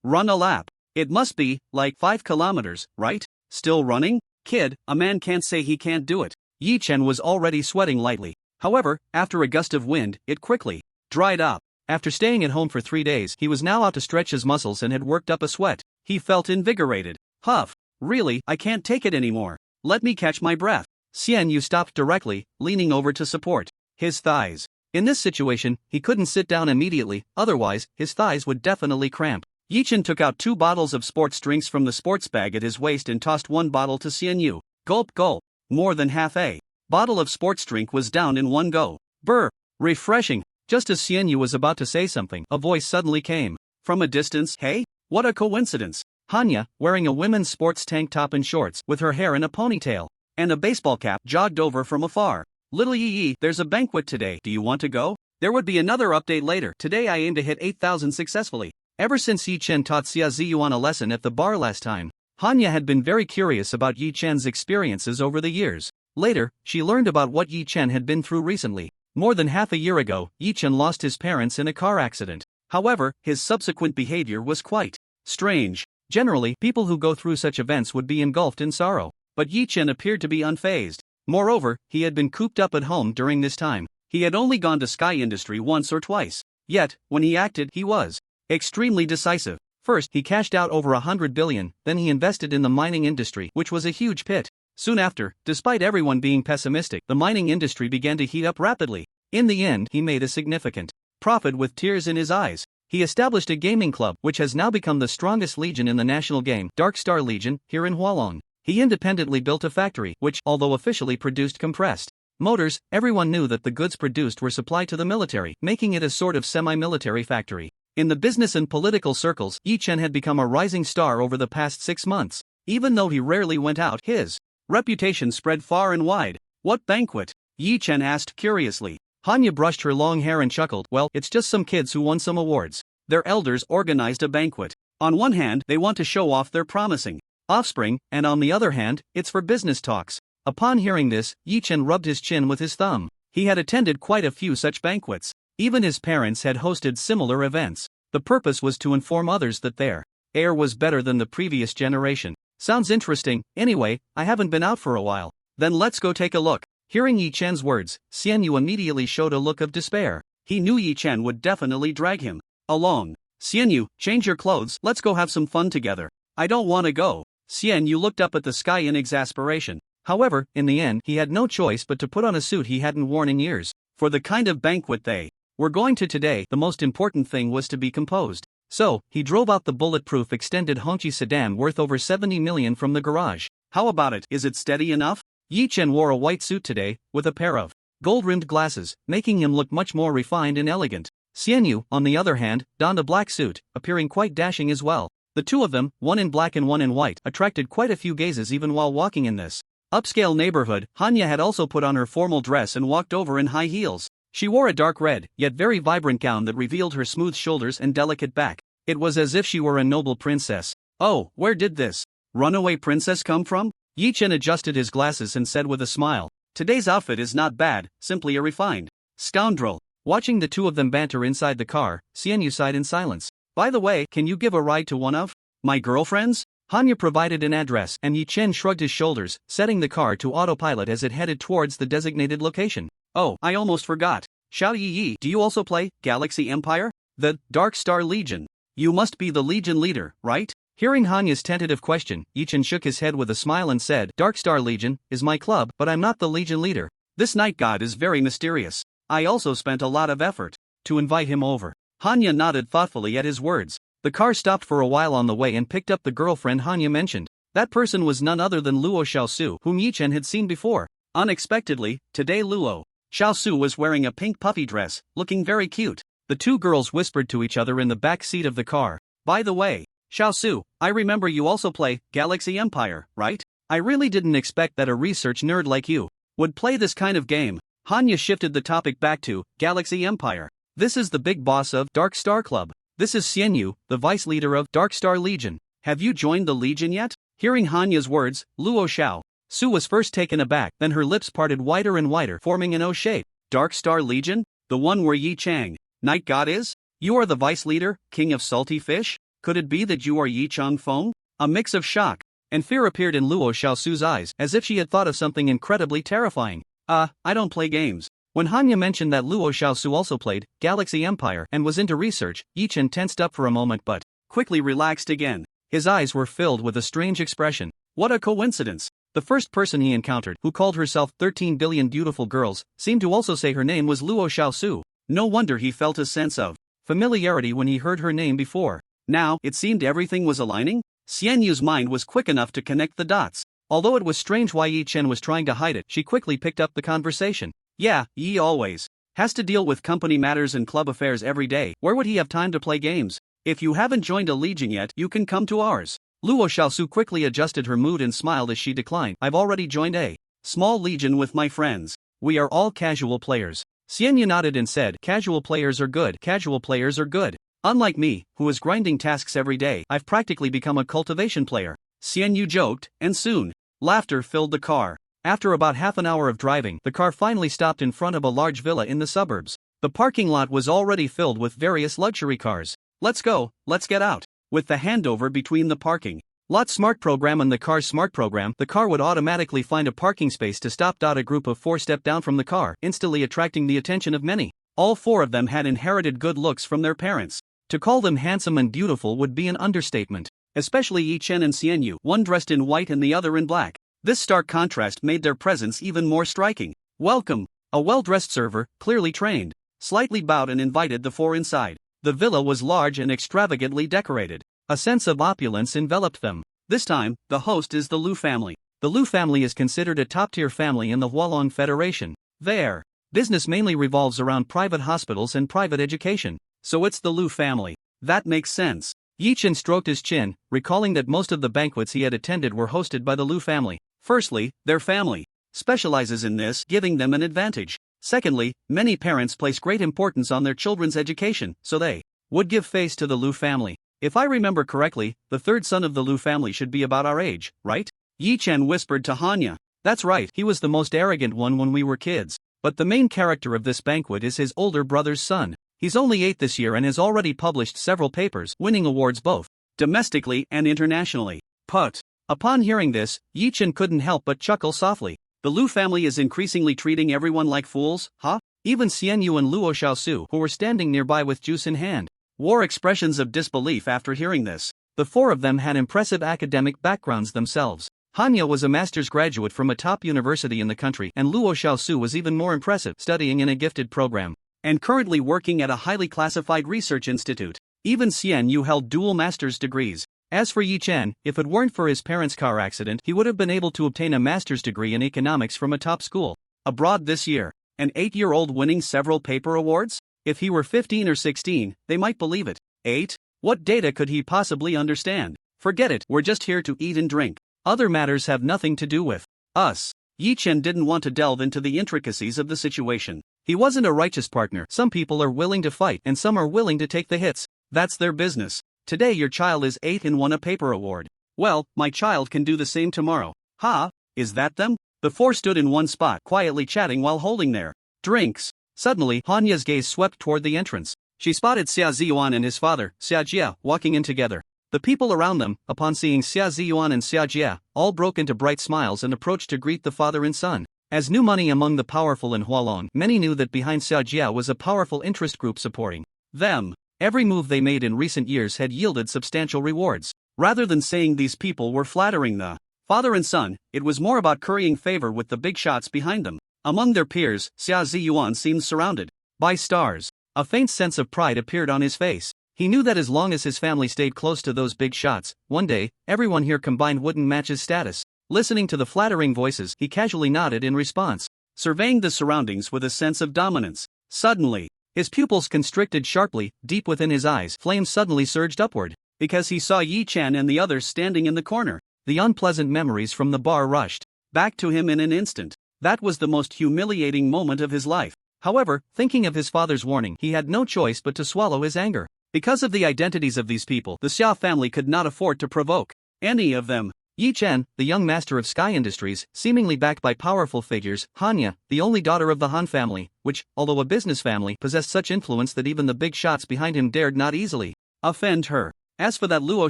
run a lap. It must be, like 5 kilometers, right? Still running? Kid, a man can't say he can't do it. Yi Chen was already sweating lightly. However, after a gust of wind, it quickly dried up. After staying at home for 3 days, he was now out to stretch his muscles and had worked up a sweat. He felt invigorated. Huff. Really, I can't take it anymore. Let me catch my breath. Xian Yu stopped directly, leaning over to support his thighs. In this situation, he couldn't sit down immediately, otherwise, his thighs would definitely cramp. Yi Chen took out 2 bottles of sports drinks from the sports bag at his waist and tossed 1 bottle to Xian Yu. Gulp gulp. More than half a bottle of sports drink was down in one go. Brr. Refreshing. Just as Xian Yu was about to say something, a voice suddenly came from a distance. Hey? What a coincidence. Hanya, wearing a women's sports tank top and shorts, with her hair in a ponytail and a baseball cap, jogged over from afar. Little Yi, there's a banquet today. Do you want to go? There would be another update later. Today I aim to hit 8,000 successfully. Ever since Yi Chen taught Xia Ziyuan a lesson at the bar last time, Hanya had been very curious about Yi Chen's experiences over the years. Later, she learned about what Yi Chen had been through recently. More than half a year ago, Yi Chen lost his parents in a car accident. However, his subsequent behavior was quite strange. Generally, people who go through such events would be engulfed in sorrow. But Yi Chen appeared to be unfazed. Moreover, he had been cooped up at home during this time. He had only gone to Sky Industry once or twice. Yet, when he acted, he was extremely decisive. First, he cashed out over 100 billion, then he invested in the mining industry, which was a huge pit. Soon after, despite everyone being pessimistic, the mining industry began to heat up rapidly. In the end, he made a significant profit with tears in his eyes. He established a gaming club, which has now become the strongest legion in the national game, Dark Star Legion, here in Hualong. He independently built a factory, which, although officially produced compressed motors, everyone knew that the goods produced were supplied to the military, making it a sort of semi-military factory. In the business and political circles, Yi Chen had become a rising star over the past 6 months. Even though he rarely went out, his reputation spread far and wide. What banquet? Yi Chen asked curiously. Hanya brushed her long hair and chuckled. Well, it's just some kids who won some awards. Their elders organized a banquet. On one hand, they want to show off their promising offspring, and on the other hand, it's for business talks. Upon hearing this, Yi Chen rubbed his chin with his thumb. He had attended quite a few such banquets. Even his parents had hosted similar events. The purpose was to inform others that their heir was better than the previous generation. Sounds interesting. Anyway, I haven't been out for a while. Then let's go take a look. Hearing Yi Chen's words, Xian Yu immediately showed a look of despair. He knew Yi Chen would definitely drag him along. Xian Yu, change your clothes, let's go have some fun together. I don't want to go. Xian Yu looked up at the sky in exasperation. However, in the end, he had no choice but to put on a suit he hadn't worn in years. For the kind of banquet they were going to today, the most important thing was to be composed. So, he drove out the bulletproof extended Hongqi sedan worth over 70 million from the garage. How about it? Is it steady enough? Yi Chen wore a white suit today, with a pair of gold-rimmed glasses, making him look much more refined and elegant. Xianyu, on the other hand, donned a black suit, appearing quite dashing as well. The two of them, one in black and one in white, attracted quite a few gazes even while walking in this upscale neighborhood. Hanya had also put on her formal dress and walked over in high heels. She wore a dark red, yet very vibrant gown that revealed her smooth shoulders and delicate back. It was as if she were a noble princess. Oh, where did this runaway princess come from? Yi Chen adjusted his glasses and said with a smile, "Today's outfit is not bad, simply a refined scoundrel." Watching the two of them banter inside the car, Xianyu sighed in silence. "By the way, can you give a ride to one of my girlfriends?" Hanya provided an address and Yi Chen shrugged his shoulders, setting the car to autopilot as it headed towards the designated location. "Oh, I almost forgot. Xiao Yi, do you also play Galaxy Empire? The Dark Star Legion? You must be the Legion leader, right?" Hearing Hanya's tentative question, Yi Chen shook his head with a smile and said, "Dark Star Legion is my club, but I'm not the Legion leader. This night god is very mysterious. I also spent a lot of effort to invite him over." Hanya nodded thoughtfully at his words. The car stopped for a while on the way and picked up the girlfriend Hanya mentioned. That person was none other than Luo Xiaosu, whom Yi Chen had seen before. Unexpectedly, today Luo Xiaosu was wearing a pink puffy dress, looking very cute. The two girls whispered to each other in the back seat of the car. "By the way, Xiaosu, I remember you also play Galaxy Empire, right? I really didn't expect that a research nerd like you would play this kind of game." Hanya shifted the topic back to Galaxy Empire. "This is the big boss of Dark Star Club. This is Xianyu, the vice leader of Dark Star Legion. Have you joined the Legion yet?" Hearing Hanya's words, Luo Xiaosu was first taken aback, then her lips parted wider and wider, forming an O shape. "Dark Star Legion? The one where Yi Chang, Night God is? You are the vice leader, king of salty fish? Could it be that you are Yi Chang Feng?" A mix of shock and fear appeared in Luo Xiaosu's eyes, as if she had thought of something incredibly terrifying. I don't play games." When Hanya mentioned that Luo Xiaosu also played Galaxy Empire and was into research, Yi Chen tensed up for a moment but quickly relaxed again. His eyes were filled with a strange expression. What a coincidence! The first person he encountered, who called herself 13 billion beautiful girls, seemed to also say her name was Luo Xiaosu. No wonder he felt a sense of familiarity when he heard her name before. Now, it seemed everything was aligning. Xianyu's mind was quick enough to connect the dots. Although it was strange why Yi Chen was trying to hide it, she quickly picked up the conversation. "Yeah, Yi always has to deal with company matters and club affairs every day. Where would he have time to play games? If you haven't joined a legion yet, you can come to ours." Luo Xiaosu quickly adjusted her mood and smiled as she declined. "I've already joined a small legion with my friends. We are all casual players." Xianyu nodded and said, "Casual players are good. Casual players are good. Unlike me, who is grinding tasks every day, I've practically become a cultivation player." Xianyu joked, and soon, laughter filled the car. After about half an hour of driving, the car finally stopped in front of a large villa in the suburbs. The parking lot was already filled with various luxury cars. "Let's go, let's get out." With the handover between the parking lot smart program and the car's smart program, the car would automatically find a parking space to stop. A group of four stepped down from the car, instantly attracting the attention of many. All four of them had inherited good looks from their parents. To call them handsome and beautiful would be an understatement. Especially Yi Chen and Xianyu, one dressed in white and the other in black. This stark contrast made their presence even more striking. "Welcome." A well-dressed server, clearly trained, slightly bowed and invited the four inside. The villa was large and extravagantly decorated. A sense of opulence enveloped them. This time, the host is the Lu family. The Lu family is considered a top-tier family in the Hualong Federation. Their business mainly revolves around private hospitals and private education. So it's the Lu family. That makes sense. Yi Chen stroked his chin, recalling that most of the banquets he had attended were hosted by the Lu family. Firstly, their family specializes in this, giving them an advantage. Secondly, many parents place great importance on their children's education, so they would give face to the Lu family. If I remember correctly, the third son of the Lu family should be about our age, right? Yi Chen whispered to Hanya. "That's right, he was the most arrogant one when we were kids. But the main character of this banquet is his older brother's son. He's only 8 this year and has already published several papers, winning awards both domestically and internationally." Put. Upon hearing this, Yi Chen couldn't help but chuckle softly. The Lu family is increasingly treating everyone like fools, huh? Even Xianyu and Luo Xiaosu, who were standing nearby with juice in hand, wore expressions of disbelief after hearing this. The four of them had impressive academic backgrounds themselves. Hanya was a master's graduate from a top university in the country, and Luo Xiaosu was even more impressive, studying in a gifted program and currently working at a highly classified research institute. Even Xianyu held dual master's degrees. As for Yi Chen, if it weren't for his parents' car accident, he would have been able to obtain a master's degree in economics from a top school abroad this year. An 8-year-old winning several paper awards? If he were 15 or 16, they might believe it. 8? What data could he possibly understand? Forget it, we're just here to eat and drink. Other matters have nothing to do with us. Yi Chen didn't want to delve into the intricacies of the situation. He wasn't a righteous partner. Some people are willing to fight and some are willing to take the hits. That's their business. Today your child is 8 and won a paper award. Well, my child can do the same tomorrow. Ha, is that them? The four stood in one spot, quietly chatting while holding their drinks. Suddenly, Hanya's gaze swept toward the entrance. She spotted Xia Ziyuan and his father, Xia Jia, walking in together. The people around them, upon seeing Xia Ziyuan and Xia Jia, all broke into bright smiles and approached to greet the father and son. As new money among the powerful in Hualong, many knew that behind Xia Jia was a powerful interest group supporting them. Every move they made in recent years had yielded substantial rewards. Rather than saying these people were flattering the father and son, it was more about currying favor with the big shots behind them. Among their peers, Xia Ziyuan seemed surrounded by stars. A faint sense of pride appeared on his face. He knew that as long as his family stayed close to those big shots, one day, everyone here combined wouldn't match his status. Listening to the flattering voices, he casually nodded in response, surveying the surroundings with a sense of dominance. Suddenly, his pupils constricted sharply. Deep within his eyes, flames suddenly surged upward, because he saw Yi Chen and the others standing in the corner. The unpleasant memories from the bar rushed back to him in an instant. That was the most humiliating moment of his life. However, thinking of his father's warning, he had no choice but to swallow his anger. Because of the identities of these people, the Xia family could not afford to provoke any of them. Yi Chen, the young master of Sky Industries, seemingly backed by powerful figures, Hanya, the only daughter of the Han family, which, although a business family, possessed such influence that even the big shots behind him dared not easily offend her. As for that Luo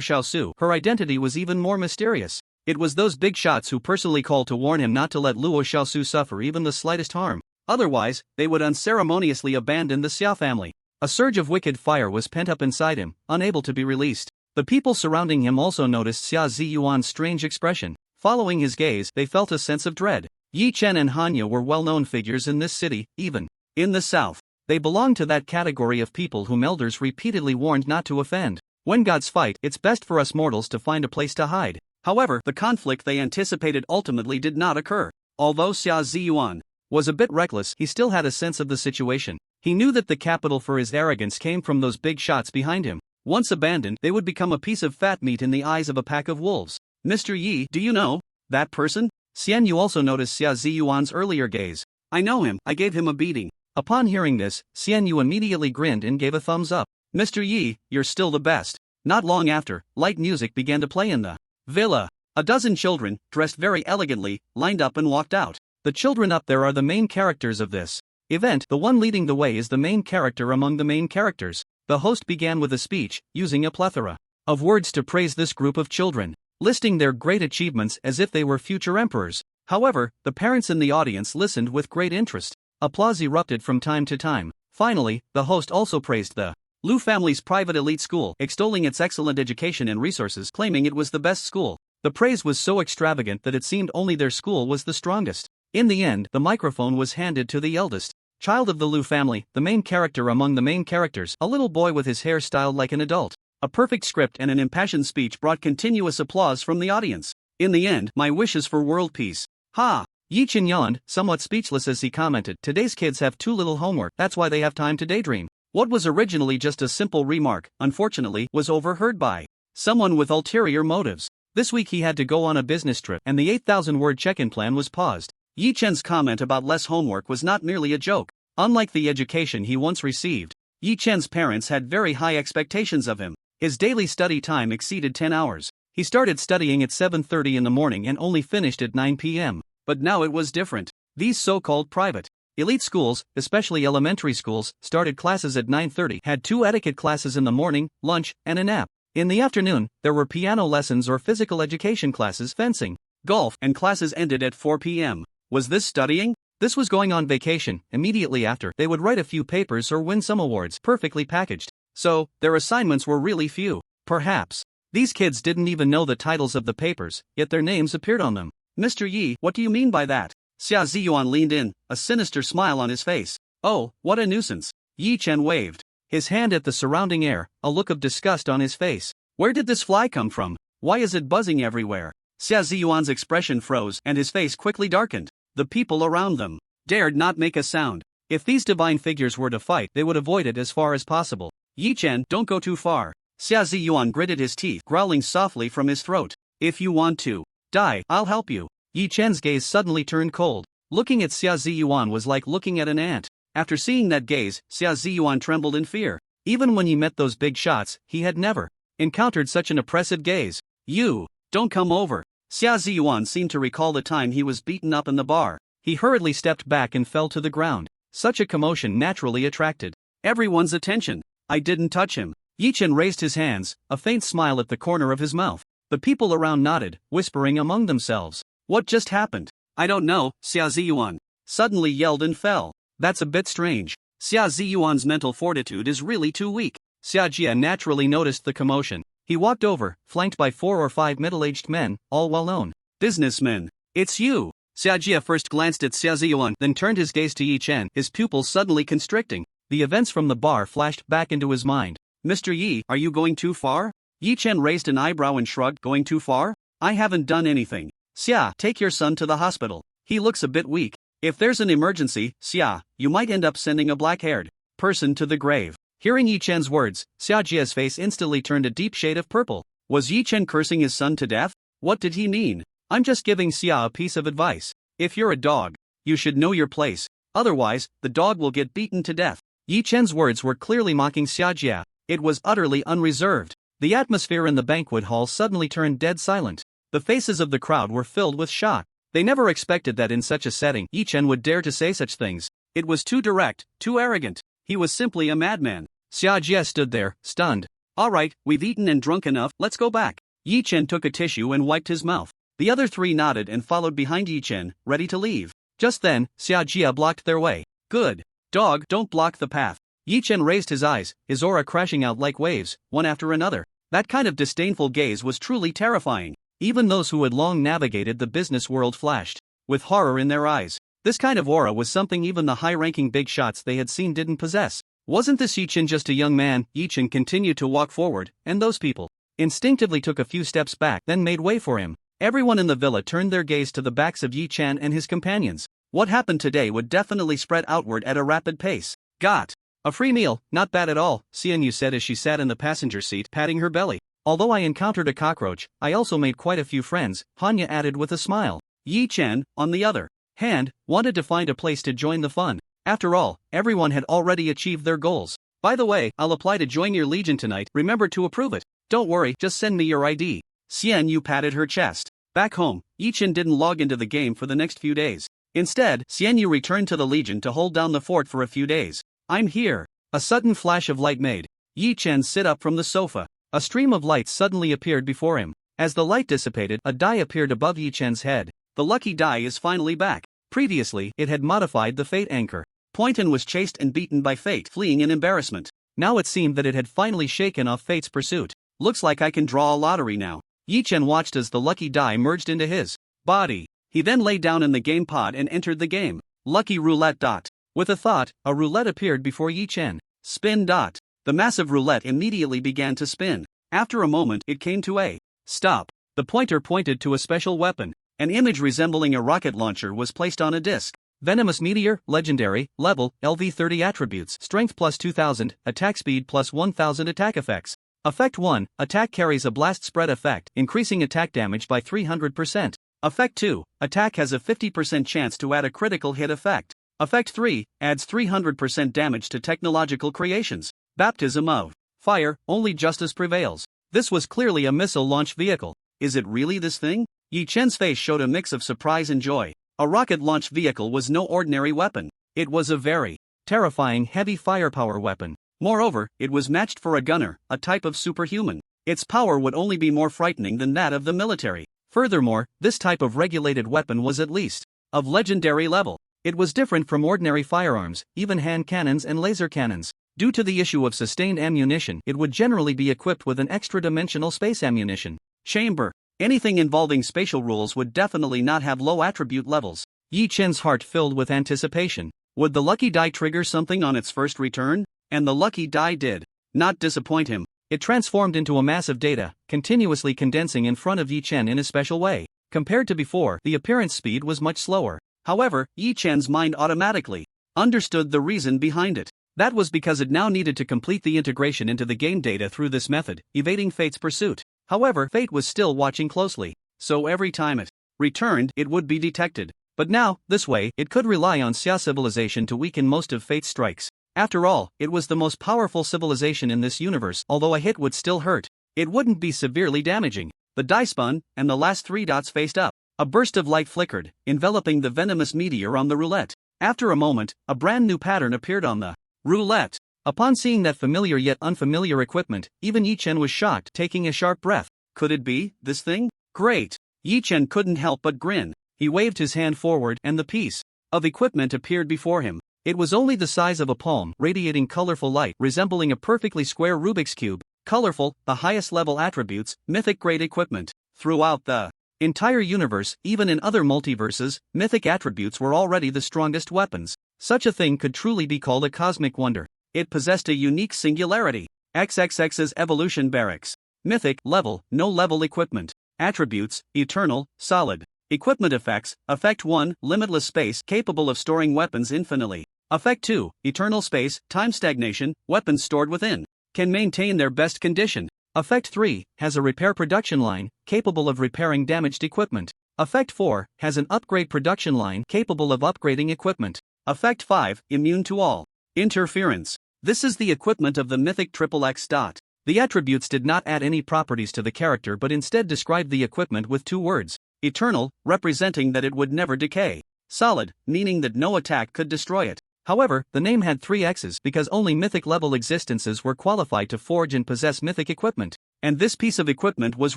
Xiaosu, her identity was even more mysterious. It was those big shots who personally called to warn him not to let Luo Xiaosu suffer even the slightest harm. Otherwise, they would unceremoniously abandon the Xia family. A surge of wicked fire was pent up inside him, unable to be released. The people surrounding him also noticed Xia Ziyuan's strange expression. Following his gaze, they felt a sense of dread. Yi Chen and Hanya were well-known figures in this city, even in the south. They belonged to that category of people whom elders repeatedly warned not to offend. When gods fight, it's best for us mortals to find a place to hide. However, the conflict they anticipated ultimately did not occur. Although Xia Ziyuan was a bit reckless, he still had a sense of the situation. He knew that the capital for his arrogance came from those big shots behind him. Once abandoned, they would become a piece of fat meat in the eyes of a pack of wolves. Mr. Yi, do you know that person? Xian Yu also noticed Xia Ziyuan's earlier gaze. I know him, I gave him a beating. Upon hearing this, Xian Yu immediately grinned and gave a thumbs up. Mr. Yi, you're still the best. Not long after, light music began to play in the villa. A dozen children, dressed very elegantly, lined up and walked out. The children up there are the main characters of this event. The one leading the way is the main character among the main characters. The host began with a speech, using a plethora of words to praise this group of children, listing their great achievements as if they were future emperors. However, the parents in the audience listened with great interest. Applause erupted from time to time. Finally, the host also praised the Lu family's private elite school, extolling its excellent education and resources, claiming it was the best school. The praise was so extravagant that it seemed only their school was the strongest. In the end, the microphone was handed to the eldest child of the Lu family, the main character among the main characters, a little boy with his hair styled like an adult. A perfect script and an impassioned speech brought continuous applause from the audience. In the end, my wish is for world peace. Ha! Yi Chen yawned, somewhat speechless as he commented, today's kids have too little homework, that's why they have time to daydream. What was originally just a simple remark, unfortunately, was overheard by someone with ulterior motives. This week he had to go on a business trip, and the 8,000-word check-in plan was paused. Yi Chen's comment about less homework was not merely a joke. Unlike the education he once received, Yi Chen's parents had very high expectations of him. His daily study time exceeded 10 hours. He started studying at 7:30 in the morning and only finished at 9 p.m. But now it was different. These so-called private elite schools, especially elementary schools, started classes at 9:30, had 2 etiquette classes in the morning, lunch, and a nap. In the afternoon, there were piano lessons or physical education classes, fencing, golf, and classes ended at 4 p.m. Was this studying? This was going on vacation. Immediately after, they would write a few papers or win some awards, perfectly packaged. So, their assignments were really few. Perhaps these kids didn't even know the titles of the papers, yet their names appeared on them. Mr. Yi, what do you mean by that? Xia Ziyuan leaned in, a sinister smile on his face. Oh, what a nuisance. Yi Chen waved his hand at the surrounding air, a look of disgust on his face. Where did this fly come from? Why is it buzzing everywhere? Xia Ziyuan's expression froze and his face quickly darkened. The people around them dared not make a sound. If these divine figures were to fight, they would avoid it as far as possible. Yi Chen, don't go too far. Xia Ziyuan gritted his teeth, growling softly from his throat. If you want to die, I'll help you. Yi Chen's gaze suddenly turned cold. Looking at Xia Ziyuan was like looking at an ant. After seeing that gaze, Xia Ziyuan trembled in fear. Even when he met those big shots, he had never encountered such an oppressive gaze. You, don't come over. Xia Ziyuan seemed to recall the time he was beaten up in the bar. He hurriedly stepped back and fell to the ground. Such a commotion naturally attracted everyone's attention. I didn't touch him. Yi Chen raised his hands, a faint smile at the corner of his mouth. The people around nodded, whispering among themselves. What just happened? I don't know, Xia Ziyuan suddenly yelled and fell. That's a bit strange. Xia Ziyuan's mental fortitude is really too weak. Xia Jia naturally noticed the commotion. He walked over, flanked by 4 or 5 middle-aged men, all well-known businessmen. It's you. Xia Jia first glanced at Xia Ziyuan, then turned his gaze to Yi Chen, his pupils suddenly constricting. The events from the bar flashed back into his mind. Mr. Yi, are you going too far? Yi Chen raised an eyebrow and shrugged. Going too far? I haven't done anything. Xia, take your son to the hospital. He looks a bit weak. If there's an emergency, Xia, you might end up sending a black-haired person to the grave. Hearing Yi Chen's words, Xia Jia's face instantly turned a deep shade of purple. Was Yi Chen cursing his son to death? What did he mean? I'm just giving Xia a piece of advice. If you're a dog, you should know your place. Otherwise, the dog will get beaten to death. Yi Chen's words were clearly mocking Xia Jia. It was utterly unreserved. The atmosphere in the banquet hall suddenly turned dead silent. The faces of the crowd were filled with shock. They never expected that in such a setting Yi Chen would dare to say such things. It was too direct, too arrogant. He was simply a madman. Xia Jia stood there, stunned. All right, we've eaten and drunk enough, let's go back. Yi Chen took a tissue and wiped his mouth. The other 3 nodded and followed behind Yi Chen, ready to leave. Just then, Xia Jia blocked their way. Good dog, don't block the path. Yi Chen raised his eyes, his aura crashing out like waves, one after another. That kind of disdainful gaze was truly terrifying. Even those who had long navigated the business world flashed with horror in their eyes. This kind of aura was something even the high-ranking big shots they had seen didn't possess. Wasn't this Yi Chen just a young man? Yi Chen continued to walk forward, and those people instinctively took a few steps back, then made way for him. Everyone in the villa turned their gaze to the backs of Yi Chen and his companions. What happened today would definitely spread outward at a rapid pace. Got a free meal, not bad at all, Xian Yu said as she sat in the passenger seat patting her belly. Although I encountered a cockroach, I also made quite a few friends, Hanya added with a smile. Yi Chen, on the other hand, wanted to find a place to join the fun. After all, everyone had already achieved their goals. By the way, I'll apply to join your legion tonight, remember to approve it. Don't worry, just send me your ID. Xian Yu patted her chest. Back home, Yi Chen didn't log into the game for the next few days. Instead, Xian Yu returned to the legion to hold down the fort for a few days. I'm here. A sudden flash of light made Yi Chen sit up from the sofa. A stream of light suddenly appeared before him. As the light dissipated, a die appeared above Yi Chen's head. The lucky die is finally back. Previously, it had modified the fate anchor. Pointon was chased and beaten by fate, fleeing in embarrassment. Now it seemed that it had finally shaken off fate's pursuit. Looks like I can draw a lottery now. Yi Chen watched as the lucky die merged into his body. He then lay down in the game pod and entered the game. Lucky roulette dot. With a thought, a roulette appeared before Yi Chen. Spin dot. The massive roulette immediately began to spin. After a moment, it came to a stop. The pointer pointed to a special weapon. An image resembling a rocket launcher was placed on a disc. Venomous Meteor, Legendary, Level, LV30 Attributes, Strength plus 2000, Attack Speed plus 1000 Attack Effects. Effect 1, Attack carries a blast spread effect, increasing attack damage by 300%. Effect 2, Attack has a 50% chance to add a critical hit effect. Effect 3, adds 300% damage to technological creations. Baptism of Fire, only justice prevails. This was clearly a missile launch vehicle. Is it really this thing? Yi Chen's face showed a mix of surprise and joy. A rocket launch vehicle was no ordinary weapon. It was a very terrifying heavy firepower weapon. Moreover, it was matched for a gunner, a type of superhuman. Its power would only be more frightening than that of the military. Furthermore, this type of regulated weapon was at least of legendary level. It was different from ordinary firearms, even hand cannons and laser cannons. Due to the issue of sustained ammunition, it would generally be equipped with an extra-dimensional space ammunition chamber. Anything involving spatial rules would definitely not have low attribute levels. Yi Chen's heart filled with anticipation. Would the lucky die trigger something on its first return? And the lucky die did not disappoint him. It transformed into a mass of data, continuously condensing in front of Yi Chen in a special way. Compared to before, the appearance speed was much slower. However, Yi Chen's mind automatically understood the reason behind it. That was because it now needed to complete the integration into the game data through this method, evading Fate's pursuit. However, Fate was still watching closely, so every time it returned, it would be detected. But now, this way, it could rely on Xia civilization to weaken most of Fate's strikes. After all, it was the most powerful civilization in this universe. Although a hit would still hurt, it wouldn't be severely damaging. The die spun, and the last three dots faced up. A burst of light flickered, enveloping the venomous meteor on the roulette. After a moment, a brand new pattern appeared on the roulette. Upon seeing that familiar yet unfamiliar equipment, even Yi Chen was shocked, taking a sharp breath. Could it be this thing? Great! Yi Chen couldn't help but grin. He waved his hand forward, and the piece of equipment appeared before him. It was only the size of a palm, radiating colorful light, resembling a perfectly square Rubik's Cube. Colorful, the highest level attributes, mythic-grade equipment. Throughout the entire universe, even in other multiverses, mythic attributes were already the strongest weapons. Such a thing could truly be called a cosmic wonder. It possessed a unique singularity. XXX's Evolution Barracks. Mythic, level, no level equipment. Attributes, eternal, solid. Equipment effects, Effect 1, limitless space capable of storing weapons infinitely. Effect 2, eternal space, time stagnation, weapons stored within can maintain their best condition. Effect 3, has a repair production line, capable of repairing damaged equipment. Effect 4, has an upgrade production line capable of upgrading equipment. Effect 5, immune to all interference. This is the equipment of the mythic XXX. The attributes did not add any properties to the character but instead described the equipment with two words. Eternal, representing that it would never decay. Solid, meaning that no attack could destroy it. However, the name had 3 X's because only mythic-level existences were qualified to forge and possess mythic equipment. And this piece of equipment was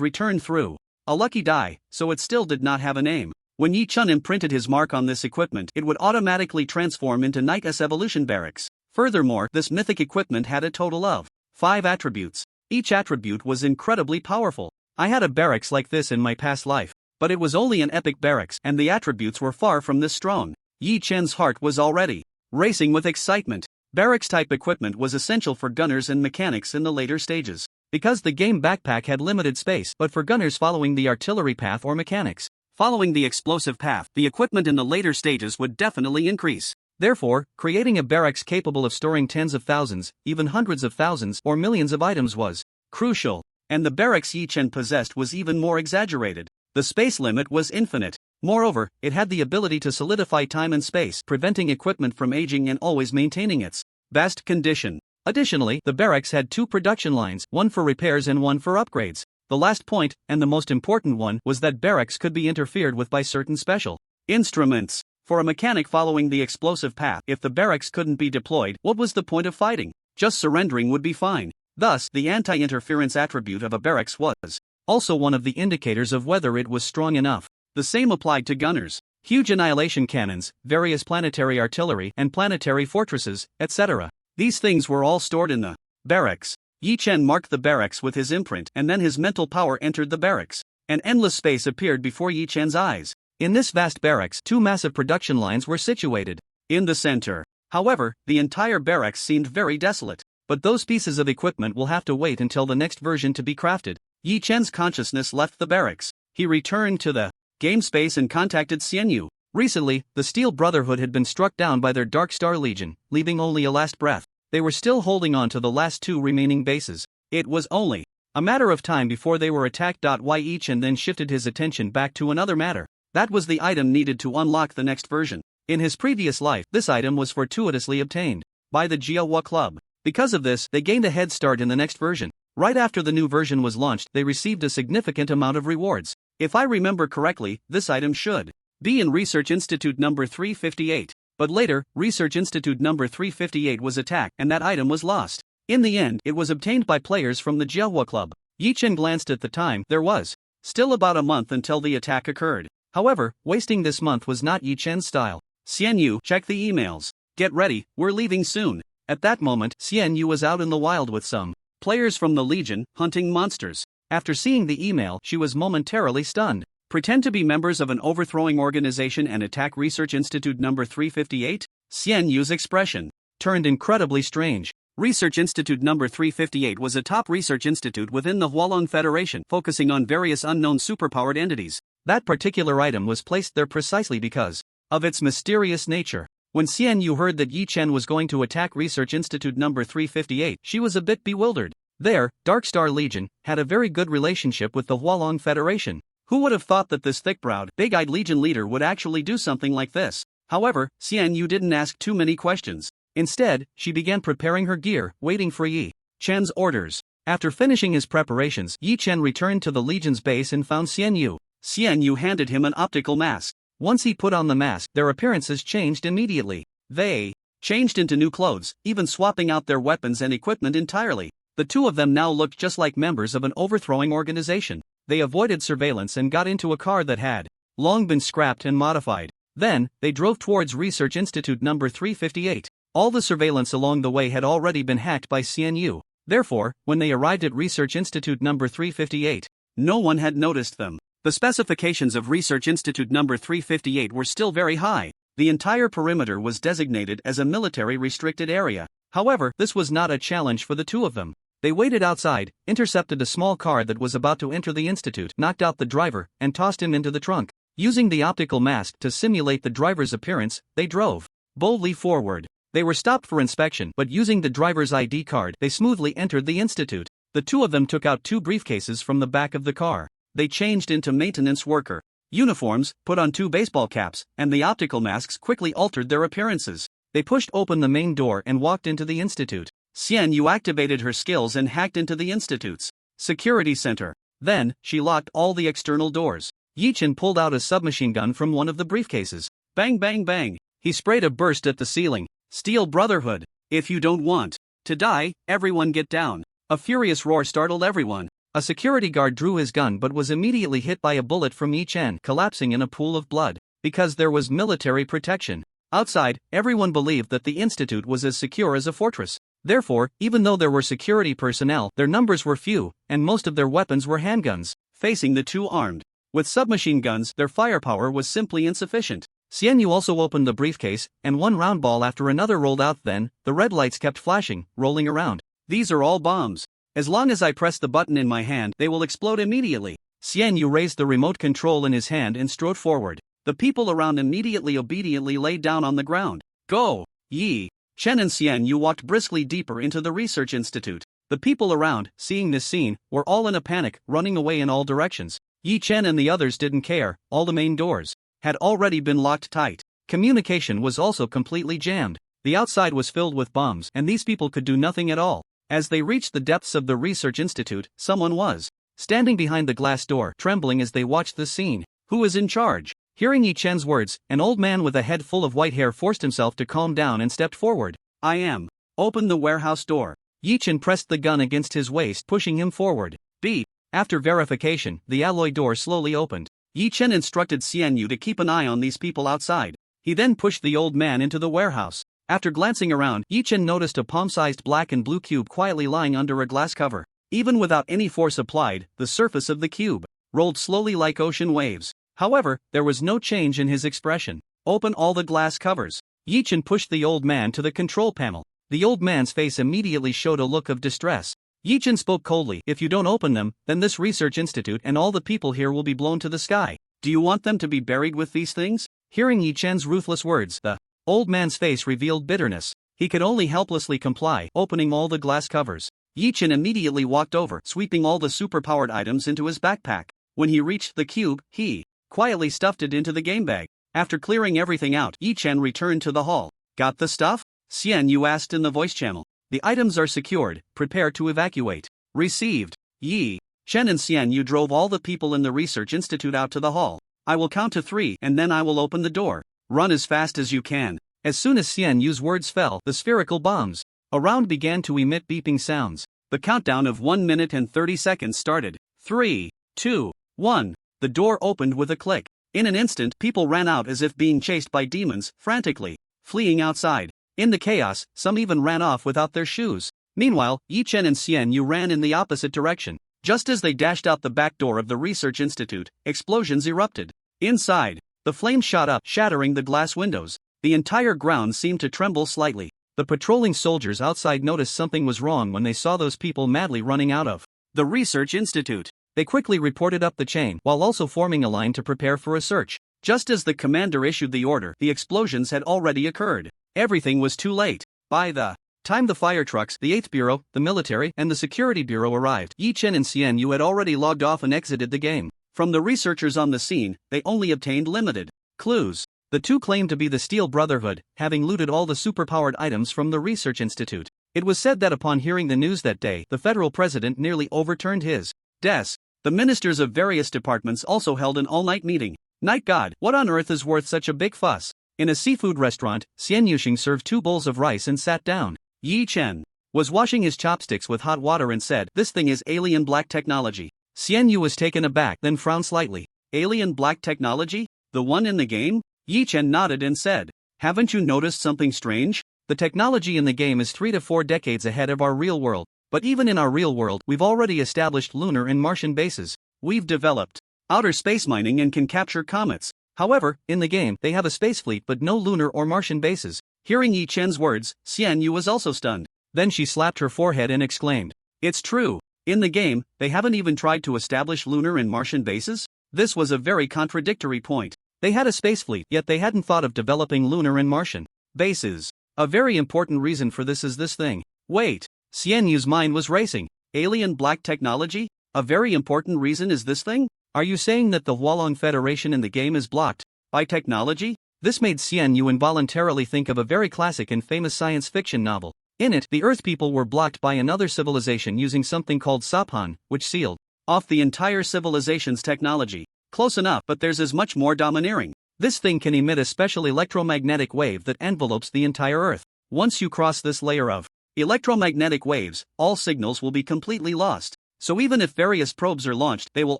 returned through a lucky die, so it still did not have a name. When Yi Chen imprinted his mark on this equipment, it would automatically transform into Knight's Evolution Barracks. Furthermore, this mythic equipment had a total of 5 attributes. Each attribute was incredibly powerful. I had a barracks like this in my past life, but it was only an epic barracks and the attributes were far from this strong. Yi Chen's heart was already racing with excitement. Barracks-type equipment was essential for gunners and mechanics in the later stages, because the game backpack had limited space, but for gunners following the artillery path or mechanics following the explosive path, the equipment in the later stages would definitely increase. Therefore, creating a barracks capable of storing tens of thousands, even hundreds of thousands or millions of items was crucial, and the barracks Yi Chen possessed was even more exaggerated. The space limit was infinite. Moreover, it had the ability to solidify time and space, preventing equipment from aging and always maintaining its best condition. Additionally, the barracks had 2 production lines, one for repairs and one for upgrades. The last point, and the most important one, was that barracks could be interfered with by certain special instruments. For a mechanic following the explosive path, if the barracks couldn't be deployed, what was the point of fighting? Just surrendering would be fine. Thus, the anti-interference attribute of a barracks was also one of the indicators of whether it was strong enough. The same applied to gunners. Huge annihilation cannons, various planetary artillery and planetary fortresses, etc. These things were all stored in the barracks. Yi Chen marked the barracks with his imprint and then his mental power entered the barracks. An endless space appeared before Yi Chen's eyes. In this vast barracks, 2 massive production lines were situated in the center. However, the entire barracks seemed very desolate. But those pieces of equipment will have to wait until the next version to be crafted. Yi Chen's consciousness left the barracks. He returned to the game space and contacted Xianyu. Recently, the Steel Brotherhood had been struck down by their Dark Star Legion, leaving only a last breath. They were still holding on to the last 2 remaining bases. It was only a matter of time before they were attacked. Yi Chen then shifted his attention back to another matter. That was the item needed to unlock the next version. In his previous life, this item was fortuitously obtained by the Jiahua Club. Because of this, they gained a head start in the next version. Right after the new version was launched, they received a significant amount of rewards. If I remember correctly, this item should be in Research Institute number 358. But later, Research Institute number 358 was attacked and that item was lost. In the end, it was obtained by players from the Jiahua Club. Yi Chen glanced at the time. There was still about a month until the attack occurred. However, wasting this month was not Yi Chen's style. Xianyu, check the emails. Get ready, we're leaving soon. At that moment, Xianyu was out in the wild with some players from the Legion, hunting monsters. After seeing the email, she was momentarily stunned. Pretend to be members of an overthrowing organization and attack Research Institute number 358? Xianyu's expression turned incredibly strange. Research Institute number 358 was a top research institute within the Hualong Federation, focusing on various unknown superpowered entities. That particular item was placed there precisely because of its mysterious nature. When Xian Yu heard that Yi Chen was going to attack Research Institute number 358, she was a bit bewildered. There, Dark Star Legion had a very good relationship with the Hualong Federation. Who would have thought that this thick-browed, big-eyed Legion leader would actually do something like this? However, Xian Yu didn't ask too many questions. Instead, she began preparing her gear, waiting for Yi Chen's orders. After finishing his preparations, Yi Chen returned to the Legion's base and found Xian Yu. Xian Yu handed him an optical mask. Once he put on the mask, their appearances changed immediately. They changed into new clothes, even swapping out their weapons and equipment entirely. The two of them now looked just like members of an overthrowing organization. They avoided surveillance and got into a car that had long been scrapped and modified. Then, they drove towards Research Institute number 358. All the surveillance along the way had already been hacked by Xian Yu. Therefore, when they arrived at Research Institute number 358, no one had noticed them. The specifications of Research Institute number 358 were still very high. The entire perimeter was designated as a military restricted area. However, this was not a challenge for the two of them. They waited outside, intercepted a small car that was about to enter the institute, knocked out the driver, and tossed him into the trunk. Using the optical mask to simulate the driver's appearance, they drove boldly forward. They were stopped for inspection, but using the driver's ID card, they smoothly entered the institute. The two of them took out 2 briefcases from the back of the car. They changed into maintenance worker uniforms, put on 2 baseball caps, and the optical masks quickly altered their appearances. They pushed open the main door and walked into the institute. Xian Yu activated her skills and hacked into the institute's security center. Then, she locked all the external doors. Yi Chen pulled out a submachine gun from one of the briefcases. Bang bang bang! He sprayed a burst at the ceiling. Steel Brotherhood. If you don't want to die, everyone get down. A furious roar startled everyone. A security guard drew his gun but was immediately hit by a bullet from Yi Chen, collapsing in a pool of blood. Because there was military protection outside, everyone believed that the institute was as secure as a fortress. Therefore, even though there were security personnel, their numbers were few, and most of their weapons were handguns. Facing the two armed with submachine guns, their firepower was simply insufficient. Xian Yu also opened the briefcase, and one round ball after another rolled out. Then, the red lights kept flashing, rolling around. These are all bombs. As long as I press the button in my hand, they will explode immediately. Xian Yu raised the remote control in his hand and strode forward. The people around immediately obediently laid down on the ground. Go! Yi Chen and Xian Yu walked briskly deeper into the research institute. The people around, seeing this scene, were all in a panic, running away in all directions. Yi Chen and the others didn't care. All the main doors had already been locked tight. Communication was also completely jammed. The outside was filled with bombs, and these people could do nothing at all. As they reached the depths of the research institute, someone was standing behind the glass door, trembling as they watched the scene. Who is in charge? Hearing Yi Chen's words, an old man with a head full of white hair forced himself to calm down and stepped forward. I am. Open the warehouse door. Yi Chen pressed the gun against his waist, pushing him forward. Beep. After verification, the alloy door slowly opened. Yi Chen instructed Xian Yu to keep an eye on these people outside. He then pushed the old man into the warehouse. After glancing around, Yi Chen noticed a palm-sized black and blue cube quietly lying under a glass cover. Even without any force applied, the surface of the cube rolled slowly like ocean waves. However, there was no change in his expression. Open all the glass covers. Yi Chen pushed the old man to the control panel. The old man's face immediately showed a look of distress. Yi Chen spoke coldly. If you don't open them, then this research institute and all the people here will be blown to the sky. Do you want them to be buried with these things? Hearing Yi Chen's ruthless words, the old man's face revealed bitterness. He could only helplessly comply, opening all the glass covers. Yi Chen immediately walked over, sweeping all the superpowered items into his backpack. When he reached the cube, he quietly stuffed it into the game bag. After clearing everything out, Yi Chen returned to the hall. Got the stuff? Xian Yu asked in the voice channel. The items are secured, prepare to evacuate. Received. Yi Chen and Xian Yu drove all the people in the research institute out to the hall. I will count to 3 and then I will open the door. Run as fast as you can. As soon as Xian Yu's words fell, the spherical bombs around began to emit beeping sounds. The countdown of 1 minute and 30 seconds started. 3, 2, 1. The door opened with a click. In an instant, people ran out as if being chased by demons, frantically fleeing outside. In the chaos, some even ran off without their shoes. Meanwhile, Yi Chen and Xian Yu ran in the opposite direction. Just as they dashed out the back door of the research institute, explosions erupted. Inside, the flames shot up, shattering the glass windows. The entire ground seemed to tremble slightly. The patrolling soldiers outside noticed something was wrong when they saw those people madly running out of the research institute. They quickly reported up the chain, while also forming a line to prepare for a search. Just as the commander issued the order, the explosions had already occurred. Everything was too late. By the time the fire trucks, the 8th Bureau, the military, and the Security Bureau arrived, Yi Chen and Xian Yu had already logged off and exited the game. From the researchers on the scene, they only obtained limited clues. The two claimed to be the Steel Brotherhood, having looted all the superpowered items from the research institute. It was said that upon hearing the news that day, the federal president nearly overturned his desk. The ministers of various departments also held an all-night meeting. Night God, what on earth is worth such a big fuss? In a seafood restaurant, Xian Yuxing served 2 bowls of rice and sat down. Yi Chen was washing his chopsticks with hot water and said, "This thing is alien black technology." Xian Yu was taken aback, then frowned slightly. "Alien black technology? The one in the game?" Yi Chen nodded and said, "Haven't you noticed something strange? The technology in the game is 3 to 4 decades ahead of our real world. But even in our real world, we've already established lunar and Martian bases. We've developed outer space mining and can capture comets. However, in the game, they have a space fleet but no lunar or Martian bases." Hearing Yi Chen's words, Xian Yu was also stunned. Then she slapped her forehead and exclaimed, "It's true. In the game, they haven't even tried to establish lunar and Martian bases?" This was a very contradictory point. They had a space fleet, yet they hadn't thought of developing lunar and Martian bases. A very important reason for this is this thing. Wait. Xian Yu's mind was racing. Alien black technology? A very important reason is this thing? Are you saying that the Hualong Federation in the game is blocked by technology? This made Xian Yu involuntarily think of a very classic and famous science fiction novel. In it, the Earth people were blocked by another civilization using something called Saphan, which sealed off the entire civilization's technology. Close enough, but theirs is much more domineering. This thing can emit a special electromagnetic wave that envelopes the entire Earth. Once you cross this layer of electromagnetic waves, all signals will be completely lost. So even if various probes are launched, they will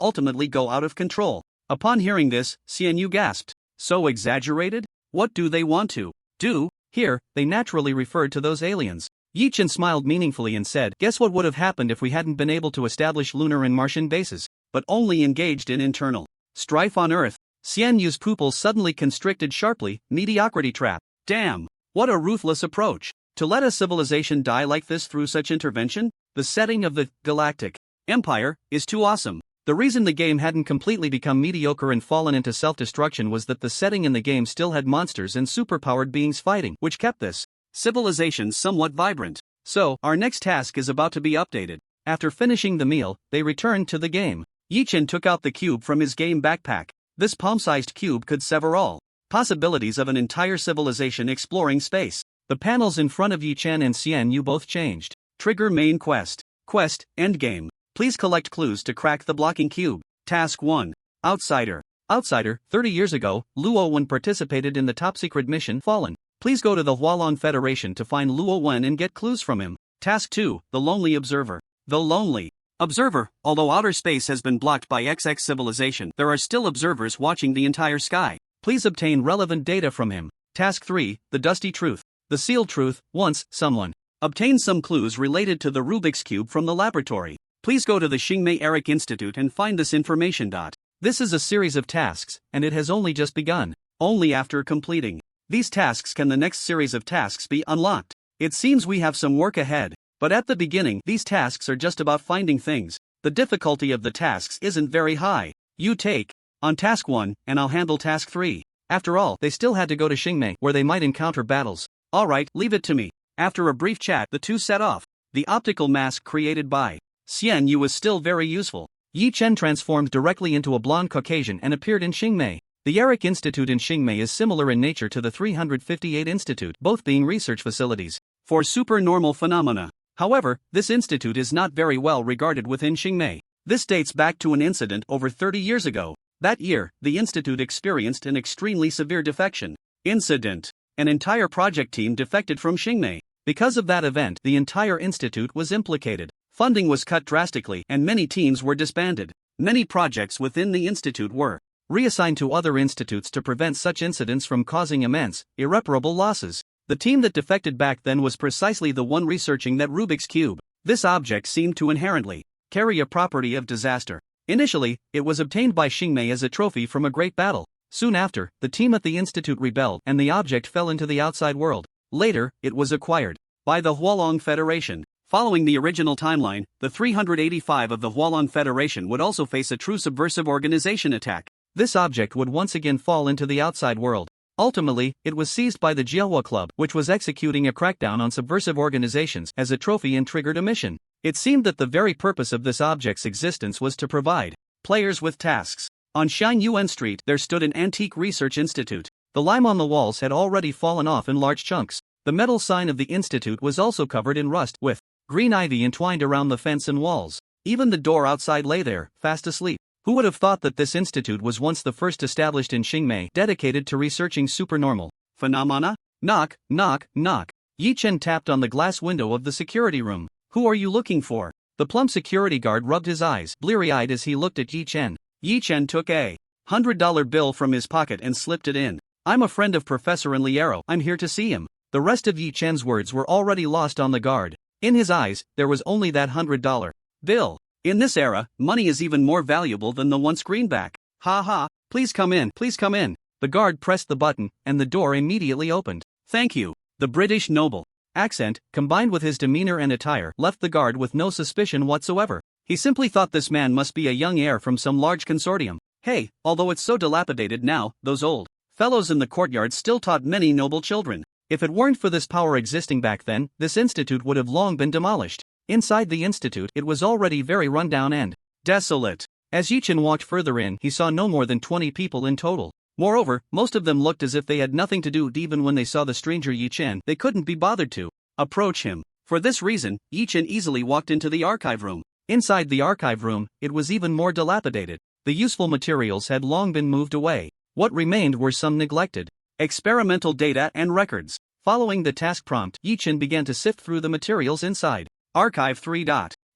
ultimately go out of control. Upon hearing this, Xian Yu gasped. So exaggerated? What do they want to do? Here, they naturally referred to those aliens. Yi Chen smiled meaningfully and said, "Guess what would have happened if we hadn't been able to establish lunar and Martian bases, but only engaged in internal strife on Earth?" Xian Yu's pupils suddenly constricted sharply. Mediocrity trap. Damn, what a ruthless approach. To let a civilization die like this through such intervention? The setting of the galactic empire is too awesome. The reason the game hadn't completely become mediocre and fallen into self-destruction was that the setting in the game still had monsters and superpowered beings fighting, which kept this civilization somewhat vibrant. So, our next task is about to be updated. After finishing the meal, they returned to the game. Yi Chen took out the cube from his game backpack. This palm-sized cube could sever all possibilities of an entire civilization exploring space. The panels in front of Yi Chen and Xian Yu both changed. Trigger main quest. Quest, endgame. Please collect clues to crack the blocking cube. Task 1. Outsider. Outsider, 30 years ago, Luo Wen participated in the top-secret mission Fallen. Please go to the Hualong Federation to find Luo Wen and get clues from him. Task 2. The Lonely Observer. The Lonely Observer. Although outer space has been blocked by XX civilization, there are still observers watching the entire sky. Please obtain relevant data from him. Task 3. The Dusty Truth. The Sealed Truth. Once, someone obtained some clues related to the Rubik's Cube from the laboratory. Please go to the Xingmei Eric Institute and find this information. This is a series of tasks, and it has only just begun. Only after completing these tasks can the next series of tasks be unlocked. It seems we have some work ahead, but at the beginning, these tasks are just about finding things. The difficulty of the tasks isn't very high. You take on task 1, and I'll handle task 3. After all, they still had to go to Xingmei, where they might encounter battles. Alright, leave it to me. After a brief chat, the two set off. The optical mask created by Xian Yu was still very useful. Yi Chen transformed directly into a blonde Caucasian and appeared in Xingmei. The Eric Institute in Xingmei is similar in nature to the 358 Institute, both being research facilities for supernormal phenomena. However, this institute is not very well regarded within Xingmei. This dates back to an incident over 30 years ago. That year, the institute experienced an extremely severe defection. Incident. An entire project team defected from Xingmei. Because of that event, the entire institute was implicated. Funding was cut drastically, and many teams were disbanded. Many projects within the institute were reassigned to other institutes to prevent such incidents from causing immense, irreparable losses. The team that defected back then was precisely the one researching that Rubik's Cube. This object seemed to inherently carry a property of disaster. Initially, it was obtained by Xingmei as a trophy from a great battle. Soon after, the team at the institute rebelled, and the object fell into the outside world. Later, it was acquired by the Hualong Federation. Following the original timeline, the 385 of the Hualong Federation would also face a true subversive organization attack. this object would once again fall into the outside world. Ultimately, it was seized by the Jiahua Club, which was executing a crackdown on subversive organizations as a trophy and triggered a mission. It seemed that the very purpose of this object's existence was to provide players with tasks. On Shine Yuan Street, there stood an antique research institute. The lime on the walls had already fallen off in large chunks. The metal sign of the institute was also covered in rust, with green ivy entwined around the fence and walls. Even the door outside lay there, fast asleep. Who would have thought that this institute was once the first established in Xingmei, dedicated to researching supernormal phenomena? Knock, knock, knock. Yi Chen tapped on the glass window of the security room. Who are you looking for? The plump security guard rubbed his eyes, bleary-eyed as he looked at Yi Chen. Yi Chen took a $100 bill from his pocket and slipped it in. I'm a friend of Professor Liero, I'm here to see him. The rest of Yi Chen's words were already lost on the guard. In his eyes, there was only that $100 bill. In this era, money is even more valuable than the once greenback. Ha ha, please come in, please come in. The guard pressed the button, and the door immediately opened. Thank you. The British noble accent, combined with his demeanor and attire, left the guard with no suspicion whatsoever. He simply thought this man must be a young heir from some large consortium. Hey, although it's so dilapidated now, those old fellows in the courtyard still taught many noble children. If it weren't for this power existing back then, this institute would have long been demolished. Inside the institute, it was already very rundown and desolate. As Yi Chen walked further in, he saw no more than 20 people in total. Moreover, most of them looked as if they had nothing to do. Even when they saw the stranger Yi Chen, they couldn't be bothered to approach him. For this reason, Yi Chen easily walked into the archive room. Inside the archive room, it was even more dilapidated. The useful materials had long been moved away. What remained were some neglected experimental data and records. Following the task prompt, Yi Chen began to sift through the materials inside. Archive 3.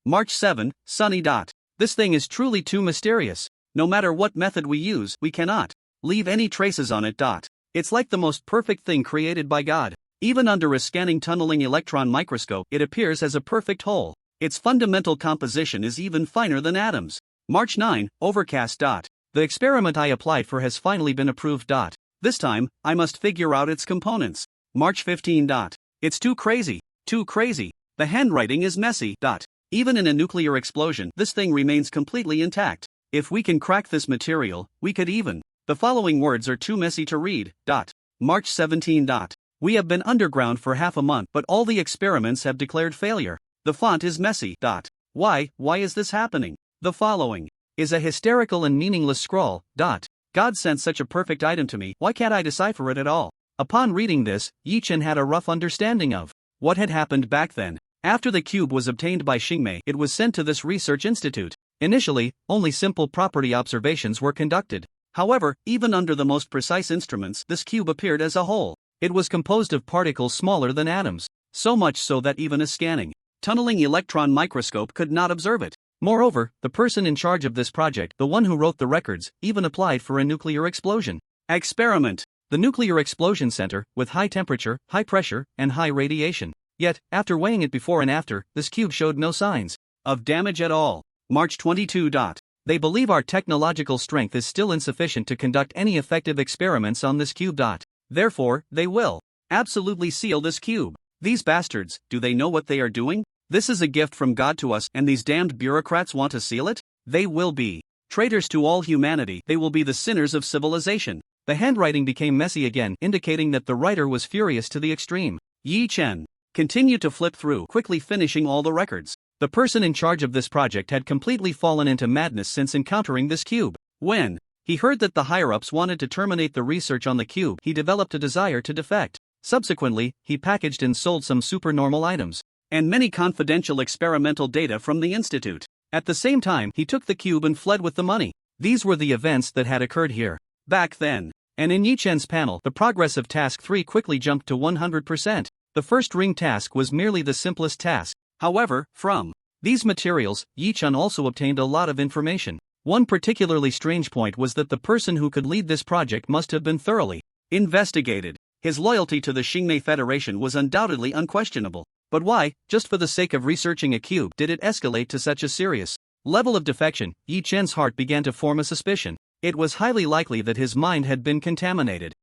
March 7, sunny. This thing is truly too mysterious. No matter what method we use, we cannot leave any traces on it. It's like the most perfect thing created by God. Even under a scanning tunneling electron microscope, it appears as a perfect whole. Its fundamental composition is even finer than atoms. March 9, overcast. The experiment I applied for has finally been approved. This time, I must figure out its components. March 15. It's too crazy, too crazy. The handwriting is messy. Even in a nuclear explosion, this thing remains completely intact. If we can crack this material, we could even. The following words are too messy to read. March 17. We have been underground for half a month, but all the experiments have declared failure. The font is messy. Why is this happening? The following is a hysterical and meaningless scrawl. God sent such a perfect item to me, why can't I decipher it at all? Upon reading this, Yi Chen had a rough understanding of what had happened back then. After the cube was obtained by Xingmei, it was sent to this research institute. Initially, only simple property observations were conducted. However, even under the most precise instruments, this cube appeared as a whole. It was composed of particles smaller than atoms, so much so that even a scanning, tunneling electron microscope could not observe it. Moreover, the person in charge of this project, the one who wrote the records, even applied for a nuclear explosion experiment. The nuclear explosion center, with high temperature, high pressure, and high radiation. Yet, after weighing it before and after, this cube showed no signs of damage at all. March 22. They believe our technological strength is still insufficient to conduct any effective experiments on this cube. Therefore, they will absolutely seal this cube. These bastards, do they know what they are doing? This is a gift from God to us, and these damned bureaucrats want to seal it? They will be traitors to all humanity. They will be the sinners of civilization. The handwriting became messy again, indicating that the writer was furious to the extreme. Yi Chen continued to flip through, quickly finishing all the records. The person in charge of this project had completely fallen into madness since encountering this cube. When he heard that the higher-ups wanted to terminate the research on the cube, he developed a desire to defect. Subsequently, he packaged and sold some supernormal items and many confidential experimental data from the institute. At the same time, he took the cube and fled with the money. These were the events that had occurred here back then. And in Yi Chen's panel, the progress of Task 3 quickly jumped to 100%. The first ring task was merely the simplest task. However, from these materials, Yi Chen also obtained a lot of information. One particularly strange point was that the person who could lead this project must have been thoroughly investigated. His loyalty to the Xingmei Federation was undoubtedly unquestionable. But why, just for the sake of researching a cube, did it escalate to such a serious level of defection? Yi Chen's heart began to form a suspicion. It was highly likely that his mind had been contaminated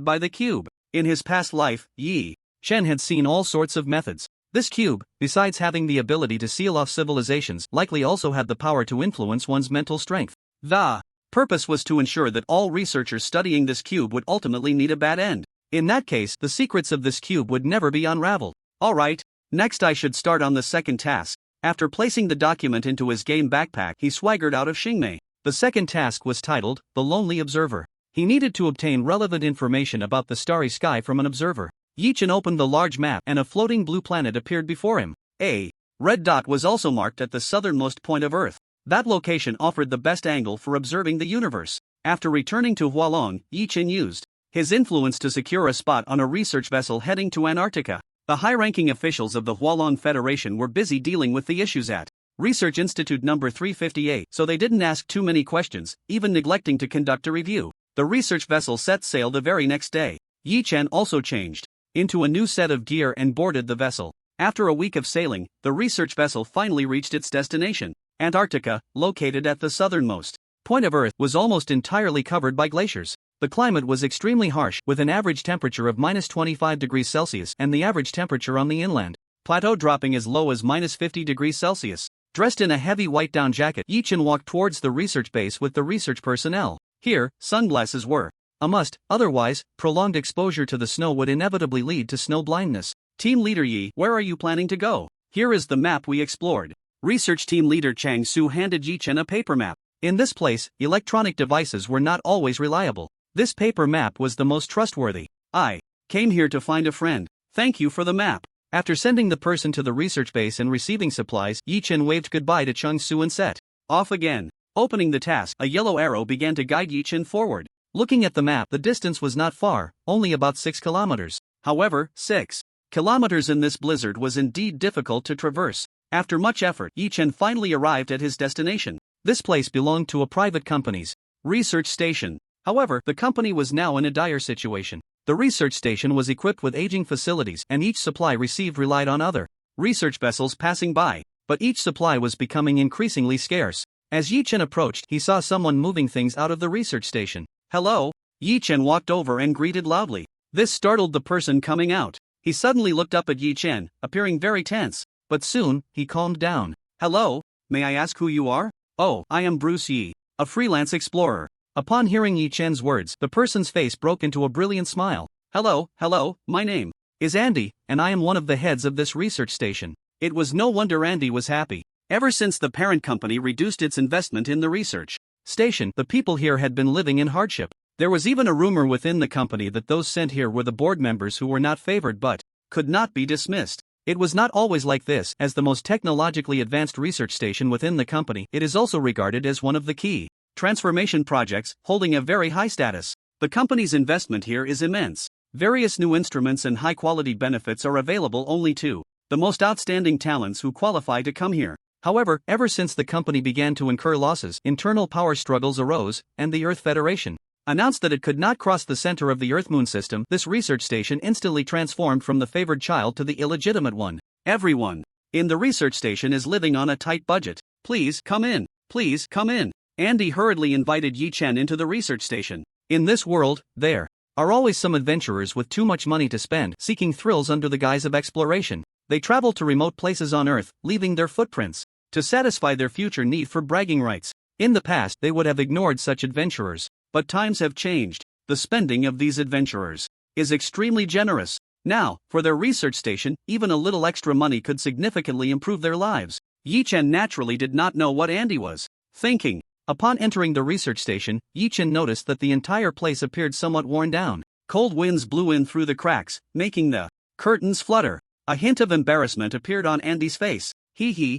by the cube. In his past life, Yi Chen had seen all sorts of methods. This cube, besides having the ability to seal off civilizations, likely also had the power to influence one's mental strength. The purpose was to ensure that all researchers studying this cube would ultimately meet a bad end. In that case, the secrets of this cube would never be unraveled. Alright, next I should start on the second task. After placing the document into his game backpack, he swaggered out of Xingmei. The second task was titled, The Lonely Observer. He needed to obtain relevant information about the starry sky from an observer. Yichen opened the large map and a floating blue planet appeared before him. A red dot was also marked at the southernmost point of Earth. That location offered the best angle for observing the universe. After returning to Hualong, Yichen used his influence to secure a spot on a research vessel heading to Antarctica. The high-ranking officials of the Hualong Federation were busy dealing with the issues at Research Institute number 358, so they didn't ask too many questions, even neglecting to conduct a review. The research vessel set sail the very next day. Yichen also changed into a new set of gear and boarded the vessel. After a week of sailing, the research vessel finally reached its destination. Antarctica, located at the southernmost point of Earth, was almost entirely covered by glaciers. The climate was extremely harsh, with an average temperature of minus 25 degrees Celsius and the average temperature on the inland plateau dropping as low as minus 50 degrees Celsius. Dressed in a heavy white down jacket, Yichen walked towards the research base with the research personnel. Here, sunglasses were a must, otherwise, prolonged exposure to the snow would inevitably lead to snow blindness. Team Leader Yi, where are you planning to go? Here is the map we explored. Research Team Leader Chang Su handed Yichen a paper map. In this place, electronic devices were not always reliable. This paper map was the most trustworthy. I came here to find a friend. Thank you for the map. After sending the person to the research base and receiving supplies, Yichen waved goodbye to Chang Su and set off again. Opening the task, a yellow arrow began to guide Yichen forward. Looking at the map, the distance was not far, only about 6 kilometers. However, 6 kilometers in this blizzard was indeed difficult to traverse. After much effort, Yichen finally arrived at his destination. This place belonged to a private company's research station. However, the company was now in a dire situation. The research station was equipped with aging facilities, and each supply received relied on other research vessels passing by. But each supply was becoming increasingly scarce. As Yichen approached, he saw someone moving things out of the research station. Hello? Yichen walked over and greeted loudly. This startled the person coming out. He suddenly looked up at Yichen, appearing very tense. But soon, he calmed down. Hello? May I ask who you are? Oh, I am Bruce Yi, a freelance explorer. Upon hearing Yichen's words, the person's face broke into a brilliant smile. Hello, my name is Andy, and I am one of the heads of this research station. It was no wonder Andy was happy. Ever since the parent company reduced its investment in the research station, the people here had been living in hardship. There was even a rumor within the company that those sent here were the board members who were not favored but could not be dismissed. It was not always like this. As the most technologically advanced research station within the company, it is also regarded as one of the key transformation projects, holding a very high status. The company's investment here is immense. Various new instruments and high-quality benefits are available only to the most outstanding talents who qualify to come here. However, ever since the company began to incur losses, internal power struggles arose, and the Earth Federation announced that it could not cross the center of the Earth-Moon system. This research station instantly transformed from the favored child to the illegitimate one. Everyone in the research station is living on a tight budget. Please come in. Please come in. Andy hurriedly invited Yichen into the research station. In this world, there are always some adventurers with too much money to spend, seeking thrills under the guise of exploration. They travel to remote places on Earth, leaving their footprints to satisfy their future need for bragging rights. In the past, they would have ignored such adventurers. But times have changed. The spending of these adventurers is extremely generous. Now, for their research station, even a little extra money could significantly improve their lives. Yichen naturally did not know what Andy was thinking. Upon entering the research station, Yichen noticed that the entire place appeared somewhat worn down. Cold winds blew in through the cracks, making the curtains flutter. A hint of embarrassment appeared on Andy's face.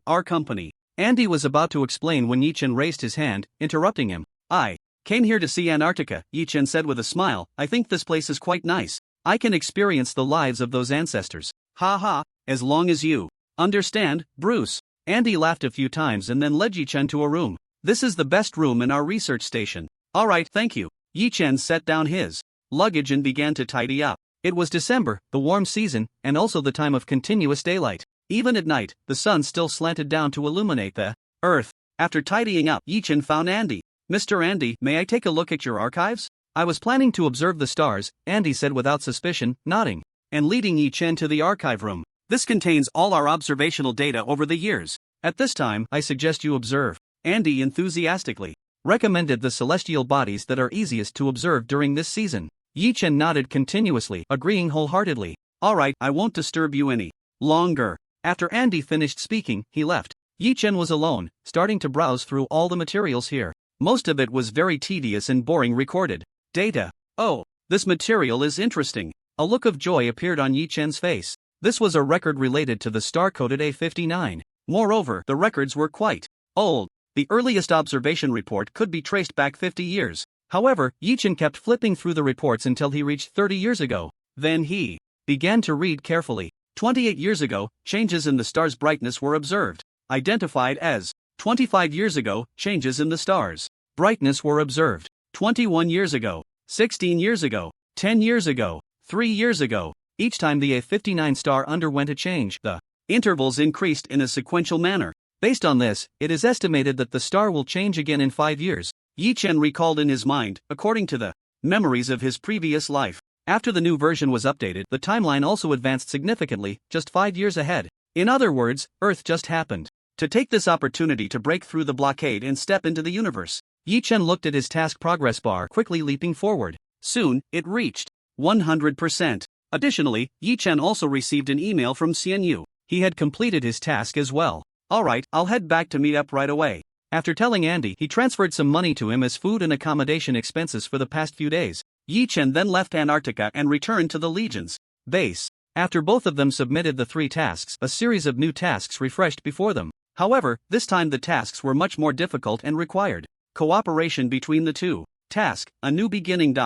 Our company. Andy was about to explain when Yichen raised his hand, interrupting him. I came here to see Antarctica, Yichen said with a smile. I think this place is quite nice. I can experience the lives of those ancestors. As long as you understand, Bruce. Andy laughed a few times and then led Yichen to a room. This is the best room in our research station. Alright, thank you. Yichen set down his luggage and began to tidy up. It was December, the warm season, and also the time of continuous daylight. Even at night, the sun still slanted down to illuminate the Earth. After tidying up, Yichen found Andy. Mr. Andy, may I take a look at your archives? I was planning to observe the stars, Andy said without suspicion, nodding and leading Yichen to the archive room. This contains all our observational data over the years. At this time, I suggest you observe. Andy enthusiastically recommended the celestial bodies that are easiest to observe during this season. Yi Chen nodded continuously, agreeing wholeheartedly. Alright, I won't disturb you any longer. After Andy finished speaking, he left. Yi Chen was alone, starting to browse through all the materials here. Most of it was very tedious and boring recorded data. Oh, this material is interesting. A look of joy appeared on Yi Chen's face. This was a record related to the star-coded A59. Moreover, the records were quite old. The earliest observation report could be traced back 50 years. However, Yi Chen kept flipping through the reports until he reached 30 years ago. Then he began to read carefully. 28 years ago, changes in the star's brightness were observed. Identified as 25 years ago, changes in the star's brightness were observed. 21 years ago, 16 years ago, 10 years ago, 3 years ago. Each time the A59 star underwent a change, the intervals increased in a sequential manner. Based on this, it is estimated that the star will change again in 5 years. Yi Chen recalled in his mind, according to the memories of his previous life. After the new version was updated, the timeline also advanced significantly, just 5 years ahead. In other words, Earth just happened to take this opportunity to break through the blockade and step into the universe. Yi Chen looked at his task progress bar, quickly leaping forward. Soon, it reached 100%. Additionally, Yi Chen also received an email from Xian Yu. He had completed his task as well. Alright, I'll head back to meet up right away. After telling Andy, he transferred some money to him as food and accommodation expenses for the past few days. Yi Chen then left Antarctica and returned to the Legion's base. After both of them submitted the 3 tasks, a series of new tasks refreshed before them. However, this time the tasks were much more difficult and required cooperation between the two. Task, a new beginning.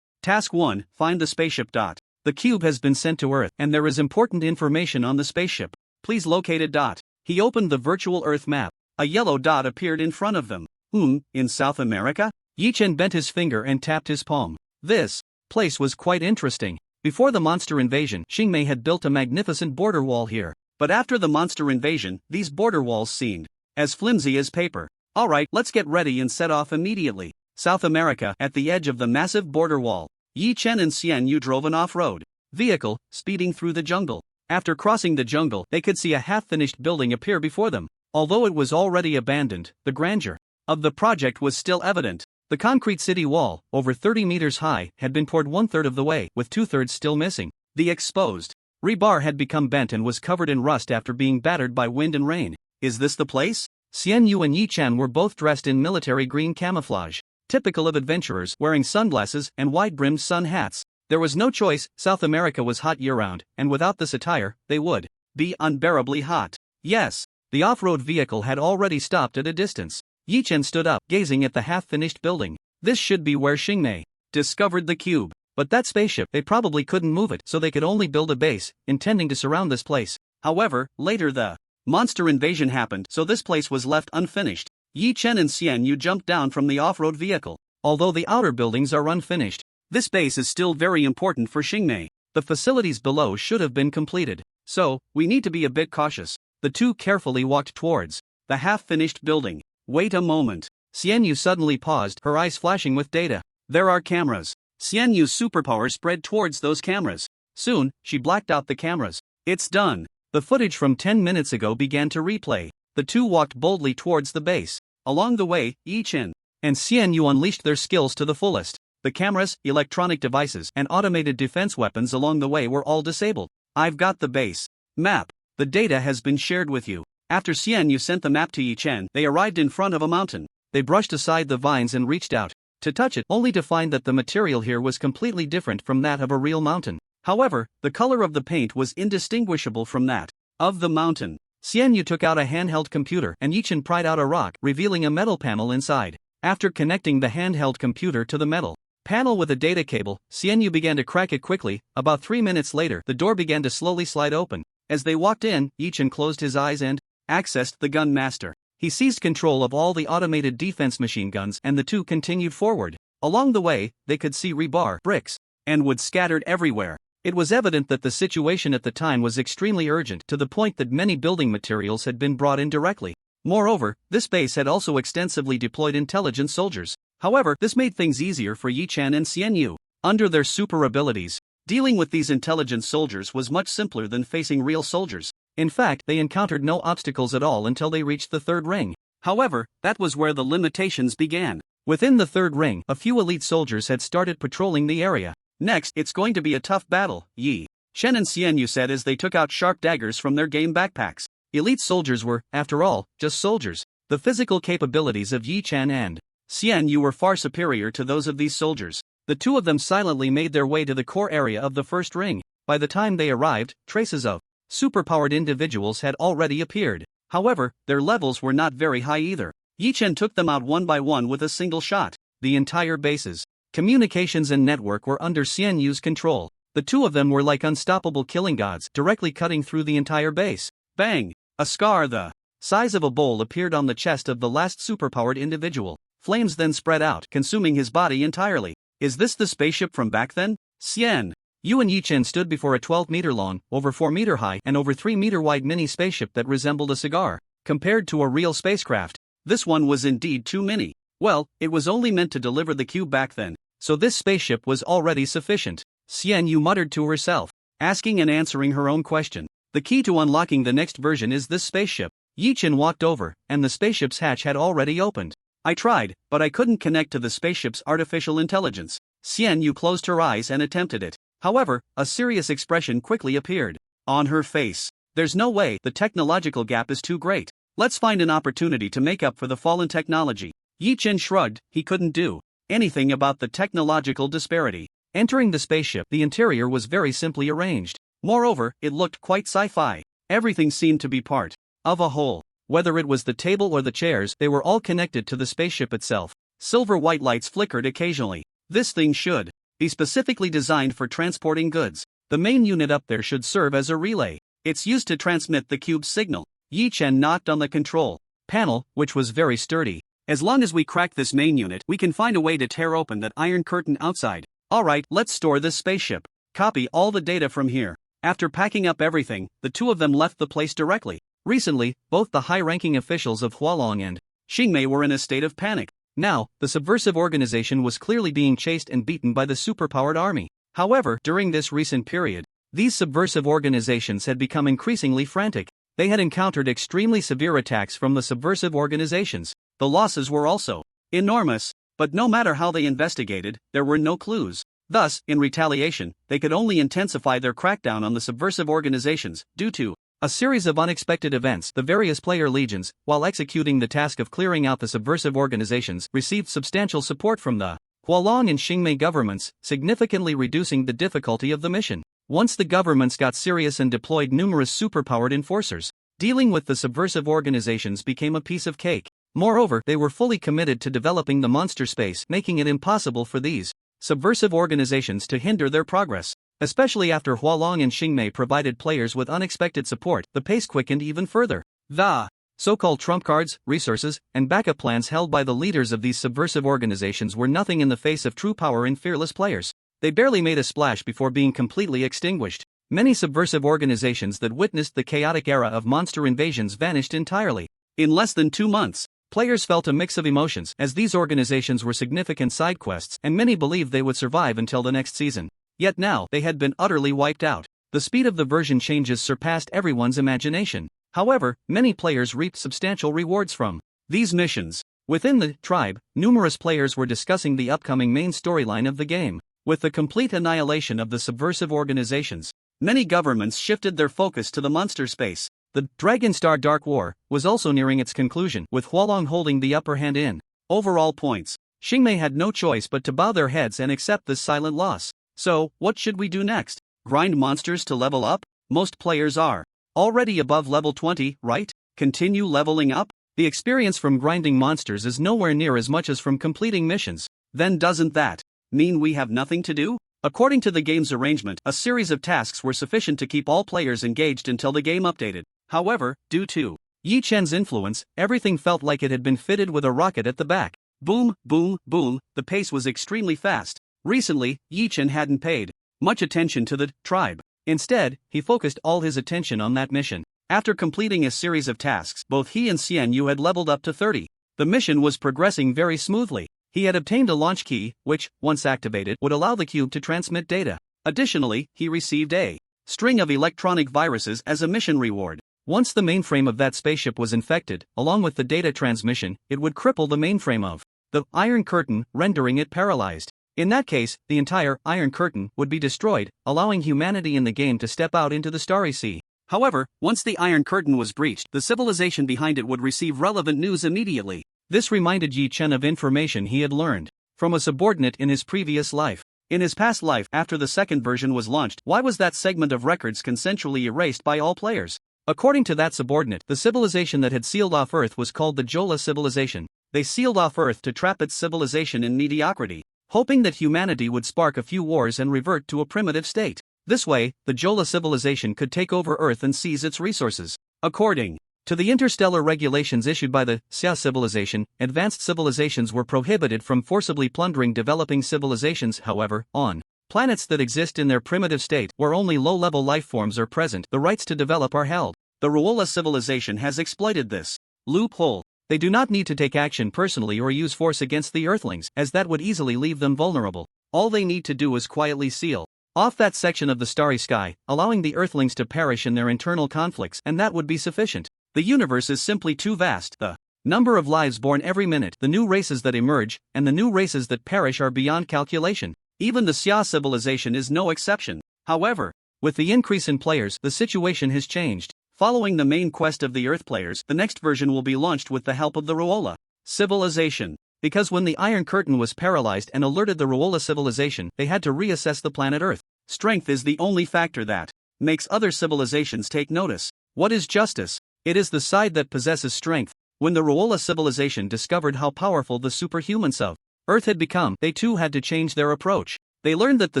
Task 1, find the spaceship. The cube has been sent to Earth, and there is important information on the spaceship. Please locate it. He opened the virtual Earth map. A yellow dot appeared in front of them. In South America? Yi Chen bent his finger and tapped his palm. This place was quite interesting. Before the monster invasion, Xingmei had built a magnificent border wall here. But after the monster invasion, these border walls seemed as flimsy as paper. Alright, let's get ready and set off immediately. South America, at the edge of the massive border wall. Yi Chen and Xian Yu drove an off-road vehicle, speeding through the jungle. After crossing the jungle, they could see a half-finished building appear before them. Although it was already abandoned, the grandeur of the project was still evident. The concrete city wall, over 30 meters high, had been poured 1/3 of the way, with 2/3 still missing. The exposed rebar had become bent and was covered in rust after being battered by wind and rain. Is this the place? Xian Yu and Yi Chen were both dressed in military green camouflage, typical of adventurers, wearing sunglasses and wide-brimmed sun hats. There was no choice. South America was hot year-round, and without this attire, they would be unbearably hot. Yes. The off-road vehicle had already stopped at a distance. Yi Chen stood up, gazing at the half-finished building. This should be where Xingmei discovered the cube. But that spaceship, they probably couldn't move it, so they could only build a base, intending to surround this place. However, later the monster invasion happened, so this place was left unfinished. Yi Chen and Xian Yu jumped down from the off-road vehicle. Although the outer buildings are unfinished, this base is still very important for Xingmei. The facilities below should have been completed. So, we need to be a bit cautious. The two carefully walked towards the half-finished building. Wait a moment. Xian Yu suddenly paused, her eyes flashing with data. There are cameras. Xian Yu's superpower spread towards those cameras. Soon, she blacked out the cameras. It's done. The footage from 10 minutes ago began to replay. The two walked boldly towards the base. Along the way, Yi Chen and Xian Yu unleashed their skills to the fullest. The cameras, electronic devices, and automated defense weapons along the way were all disabled. I've got the base map. The data has been shared with you. After Xian Yu sent the map to Yi Chen, they arrived in front of a mountain. They brushed aside the vines and reached out to touch it, only to find that the material here was completely different from that of a real mountain. However, the color of the paint was indistinguishable from that of the mountain. Xian Yu took out a handheld computer and Yi Chen pried out a rock, revealing a metal panel inside. After connecting the handheld computer to the metal panel with a data cable, Xian Yu began to crack it quickly. About 3 minutes later, the door began to slowly slide open. As they walked in, Yi Chen closed his eyes and accessed the gun master. He seized control of all the automated defense machine guns and the two continued forward. Along the way, they could see rebar, bricks, and wood scattered everywhere. It was evident that the situation at the time was extremely urgent, to the point that many building materials had been brought in directly. Moreover, this base had also extensively deployed intelligent soldiers. However, this made things easier for Yi Chen and Xian Yu. Under their super abilities, dealing with these intelligent soldiers was much simpler than facing real soldiers. In fact, they encountered no obstacles at all until they reached the third ring. However, that was where the limitations began. Within the third ring, a few elite soldiers had started patrolling the area. Next, it's going to be a tough battle, Yi Chen and Xian Yu said as they took out sharp daggers from their game backpacks. Elite soldiers were, after all, just soldiers. The physical capabilities of Yi Chen and Xian Yu were far superior to those of these soldiers. The two of them silently made their way to the core area of the first ring. By the time they arrived, traces of superpowered individuals had already appeared. However, their levels were not very high either. Yi Chen took them out one by one with a single shot. The entire base's communications and network were under Xian Yu's control. The two of them were like unstoppable killing gods, directly cutting through the entire base. Bang! A scar the size of a bowl appeared on the chest of the last superpowered individual. Flames then spread out, consuming his body entirely. Is this the spaceship from back then? Xian Yu and Yi Chen stood before a 12-meter-long, over 4-meter-high and over 3-meter-wide mini spaceship that resembled a cigar. Compared to a real spacecraft, this one was indeed too mini. Well, it was only meant to deliver the cube back then, so this spaceship was already sufficient. Xian Yu muttered to herself, asking and answering her own question. The key to unlocking the next version is this spaceship. Yi Chen walked over, and the spaceship's hatch had already opened. I tried, but I couldn't connect to the spaceship's artificial intelligence. Xian Yu closed her eyes and attempted it. However, a serious expression quickly appeared on her face. There's no way, the technological gap is too great. Let's find an opportunity to make up for the fallen technology. Yi Chen shrugged, he couldn't do anything about the technological disparity. Entering the spaceship, the interior was very simply arranged. Moreover, it looked quite sci-fi. Everything seemed to be part of a whole. Whether it was the table or the chairs, they were all connected to the spaceship itself. Silver white lights flickered occasionally. This thing should be specifically designed for transporting goods. The main unit up there should serve as a relay. It's used to transmit the cube's signal. Yi Chen knocked on the control panel, which was very sturdy. As long as we crack this main unit, we can find a way to tear open that iron curtain outside. Alright, let's store this spaceship. Copy all the data from here. After packing up everything, the two of them left the place directly. Recently, both the high-ranking officials of Hualong and Xingmei were in a state of panic. Now, the subversive organization was clearly being chased and beaten by the superpowered army. However, during this recent period, these subversive organizations had become increasingly frantic. They had encountered extremely severe attacks from the subversive organizations. The losses were also enormous, but no matter how they investigated, there were no clues. Thus, in retaliation, they could only intensify their crackdown on the subversive organizations, due to a series of unexpected events. The various player legions, while executing the task of clearing out the subversive organizations, received substantial support from the Hualong and Xingmei governments, significantly reducing the difficulty of the mission. Once the governments got serious and deployed numerous superpowered enforcers, dealing with the subversive organizations became a piece of cake. Moreover, they were fully committed to developing the monster space, making it impossible for these subversive organizations to hinder their progress. Especially after Hualong and Xingmei provided players with unexpected support, the pace quickened even further. The so-called trump cards, resources, and backup plans held by the leaders of these subversive organizations were nothing in the face of true power and fearless players. They barely made a splash before being completely extinguished. Many subversive organizations that witnessed the chaotic era of monster invasions vanished entirely. In less than 2 months, players felt a mix of emotions, as these organizations were significant side quests, and many believed they would survive until the next season. Yet now, they had been utterly wiped out. The speed of the version changes surpassed everyone's imagination. However, many players reaped substantial rewards from these missions. Within the tribe, numerous players were discussing the upcoming main storyline of the game. With the complete annihilation of the subversive organizations, many governments shifted their focus to the monster space. The Dragonstar Dark War was also nearing its conclusion, with Hualong holding the upper hand in overall points. Xingmei had no choice but to bow their heads and accept this silent loss. So, what should we do next? Grind monsters to level up? Most players are already above level 20, right? Continue leveling up? The experience from grinding monsters is nowhere near as much as from completing missions. Then doesn't that mean we have nothing to do? According to the game's arrangement, a series of tasks were sufficient to keep all players engaged until the game updated. However, due to Yi Chen's influence, everything felt like it had been fitted with a rocket at the back. Boom, boom, boom, the pace was extremely fast. Recently, Yi Chen hadn't paid much attention to the tribe. Instead, he focused all his attention on that mission. After completing a series of tasks, both he and Xian Yu had leveled up to 30. The mission was progressing very smoothly. He had obtained a launch key, which, once activated, would allow the cube to transmit data. Additionally, he received a string of electronic viruses as a mission reward. Once the mainframe of that spaceship was infected, along with the data transmission, it would cripple the mainframe of the Iron Curtain, rendering it paralyzed. In that case, the entire Iron Curtain would be destroyed, allowing humanity in the game to step out into the starry sea. However, once the Iron Curtain was breached, the civilization behind it would receive relevant news immediately. This reminded Yi Chen of information he had learned from a subordinate in his previous life. In his past life, after the second version was launched, why was that segment of records consensually erased by all players? According to that subordinate, the civilization that had sealed off Earth was called the Jola civilization. They sealed off Earth to trap its civilization in mediocrity, hoping that humanity would spark a few wars and revert to a primitive state. This way, the Jola civilization could take over Earth and seize its resources. According to the interstellar regulations issued by the Xia civilization, advanced civilizations were prohibited from forcibly plundering developing civilizations. However, on planets that exist in their primitive state, where only low-level life forms are present, the rights to develop are held. The Ruola civilization has exploited this loophole. They do not need to take action personally or use force against the Earthlings, as that would easily leave them vulnerable. All they need to do is quietly seal off that section of the starry sky, allowing the Earthlings to perish in their internal conflicts, and that would be sufficient. The universe is simply too vast. The number of lives born every minute, the new races that emerge, and the new races that perish are beyond calculation. Even the Xia civilization is no exception. However, with the increase in players, the situation has changed. Following the main quest of the Earth players, the next version will be launched with the help of the Ruola civilization. Because when the Iron Curtain was paralyzed and alerted the Ruola civilization, they had to reassess the planet Earth. Strength is the only factor that makes other civilizations take notice. What is justice? It is the side that possesses strength. When the Ruola civilization discovered how powerful the superhumans of Earth had become, they too had to change their approach. They learned that the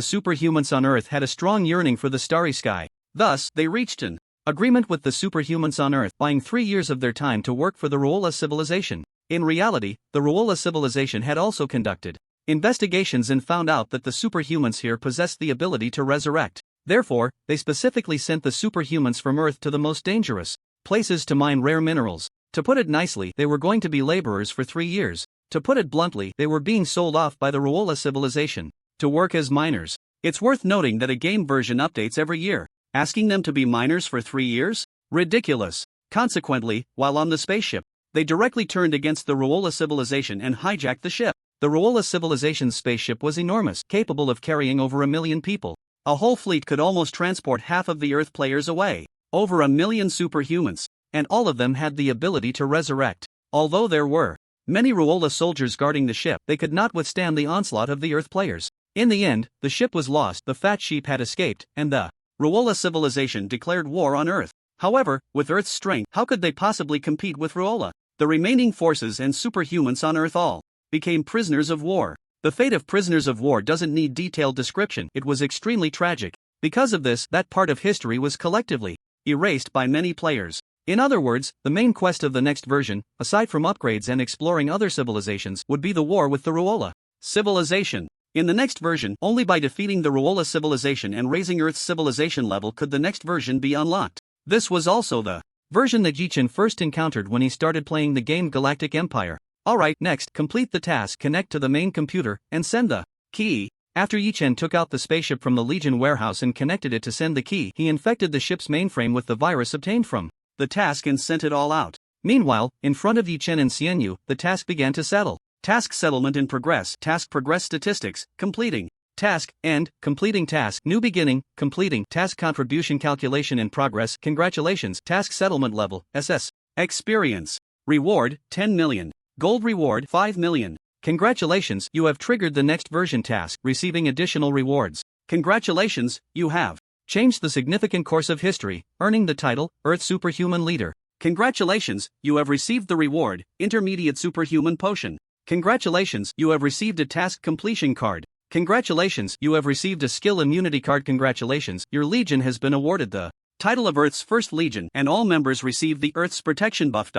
superhumans on Earth had a strong yearning for the starry sky. Thus, they reached an agreement with the superhumans on Earth, buying 3 years of their time to work for the Ruola civilization. In reality, the Ruola civilization had also conducted investigations and found out that the superhumans here possessed the ability to resurrect. Therefore, they specifically sent the superhumans from Earth to the most dangerous places to mine rare minerals. To put it nicely, they were going to be laborers for 3 years. To put it bluntly, they were being sold off by the Ruola civilization to work as miners. It's worth noting that a game version updates every year. Asking them to be miners for 3 years? Ridiculous. Consequently, while on the spaceship, they directly turned against the Ruola civilization and hijacked the ship. The Ruola civilization's spaceship was enormous, capable of carrying over 1 million people. A whole fleet could almost transport half of the Earth players away. Over 1 million superhumans. And all of them had the ability to resurrect. Although there were many Ruola soldiers guarding the ship, they could not withstand the onslaught of the Earth players. In the end, the ship was lost, the fat sheep had escaped, and the Ruola civilization declared war on Earth. However, with Earth's strength, how could they possibly compete with Ruola? The remaining forces and superhumans on Earth all became prisoners of war. The fate of prisoners of war doesn't need detailed description, it was extremely tragic. Because of this, that part of history was collectively erased by many players. In other words, the main quest of the next version, aside from upgrades and exploring other civilizations, would be the war with the Ruola civilization. In the next version, only by defeating the Ruola civilization and raising Earth's civilization level could the next version be unlocked. This was also the version that Yi Chen first encountered when he started playing the game Galactic Empire. Alright, next, complete the task, connect to the main computer, and send the key. After Yi Chen took out the spaceship from the Legion warehouse and connected it to send the key, he infected the ship's mainframe with the virus obtained from the task and sent it all out. Meanwhile, in front of Yi Chen and Xianyu, the task began to settle. Task settlement in progress. Task progress statistics. Completing. Task, end, completing task, new beginning, completing, task contribution calculation in progress, congratulations, task settlement level, SS. Experience. Reward, 10 million. Gold reward, 5 million. Congratulations, you have triggered the next version task, receiving additional rewards. Congratulations, you have changed the significant course of history, earning the title, Earth Superhuman Leader. Congratulations, you have received the reward, Intermediate Superhuman Potion. Congratulations, you have received a task completion card. Congratulations, you have received a skill immunity card. Congratulations, your legion has been awarded the title of Earth's First Legion, and all members receive the Earth's Protection buff.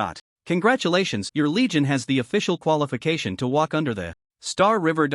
Congratulations, your legion has the official qualification to walk under the Star River.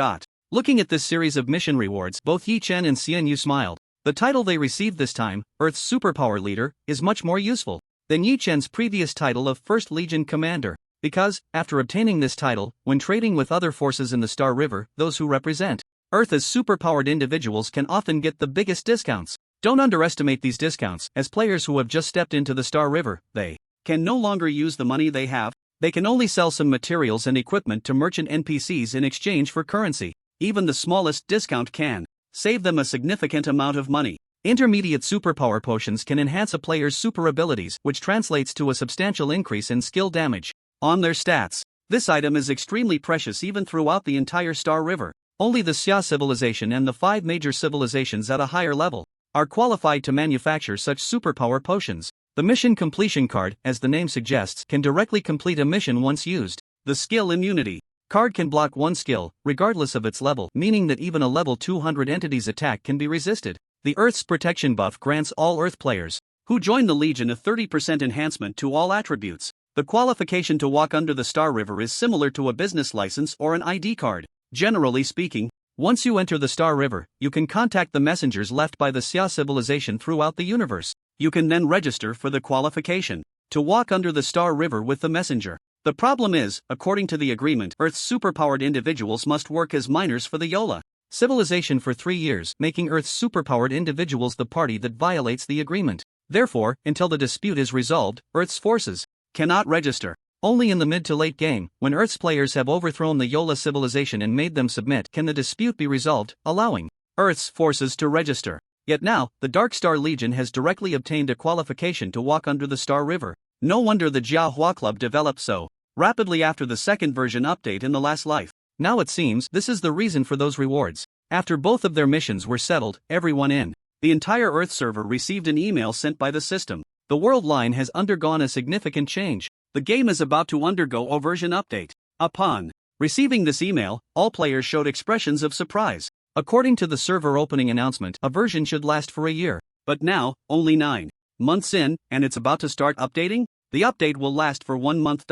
Looking at this series of mission rewards, both Yi Chen and Xianyu smiled. The title they received this time, Earth's Superpower Leader, is much more useful than Yi Chen's previous title of First Legion Commander. Because, after obtaining this title, when trading with other forces in the Star River, those who represent Earth as superpowered individuals can often get the biggest discounts. Don't underestimate these discounts, as players who have just stepped into the Star River, they can no longer use the money they have. They can only sell some materials and equipment to merchant NPCs in exchange for currency. Even the smallest discount can save them a significant amount of money. Intermediate superpower potions can enhance a player's super abilities, which translates to a substantial increase in skill damage on their stats. This item is extremely precious even throughout the entire Star River. Only the Xia civilization and the 5 major civilizations at a higher level are qualified to manufacture such superpower potions. The mission completion card, as the name suggests, can directly complete a mission once used. The skill immunity card can block one skill, regardless of its level, meaning that even a level 200 entity's attack can be resisted. The Earth's protection buff grants all Earth players who join the Legion a 30% enhancement to all attributes. The qualification to walk under the Star River is similar to a business license or an ID card. Generally speaking, once you enter the Star River, you can contact the messengers left by the Xia civilization throughout the universe. You can then register for the qualification to walk under the Star River with the messenger. The problem is, according to the agreement, Earth's superpowered individuals must work as miners for the Yola civilization for 3 years, making Earth's superpowered individuals the party that violates the agreement. Therefore, until the dispute is resolved, Earth's forces cannot register. Only in the mid to late game, when Earth's players have overthrown the Yola civilization and made them submit, can the dispute be resolved, allowing Earth's forces to register. Yet now, the Dark Star Legion has directly obtained a qualification to walk under the Star River. No wonder the Jiahua Club developed so rapidly after the second version update in the last life. Now it seems this is the reason for those rewards. After both of their missions were settled, everyone in the entire Earth server received an email sent by the system. The world line has undergone a significant change. The game is about to undergo a version update. Upon receiving this email, all players showed expressions of surprise. According to the server opening announcement, a version should last for a year. But now, only 9 months in, and it's about to start updating? The update will last for 1 month.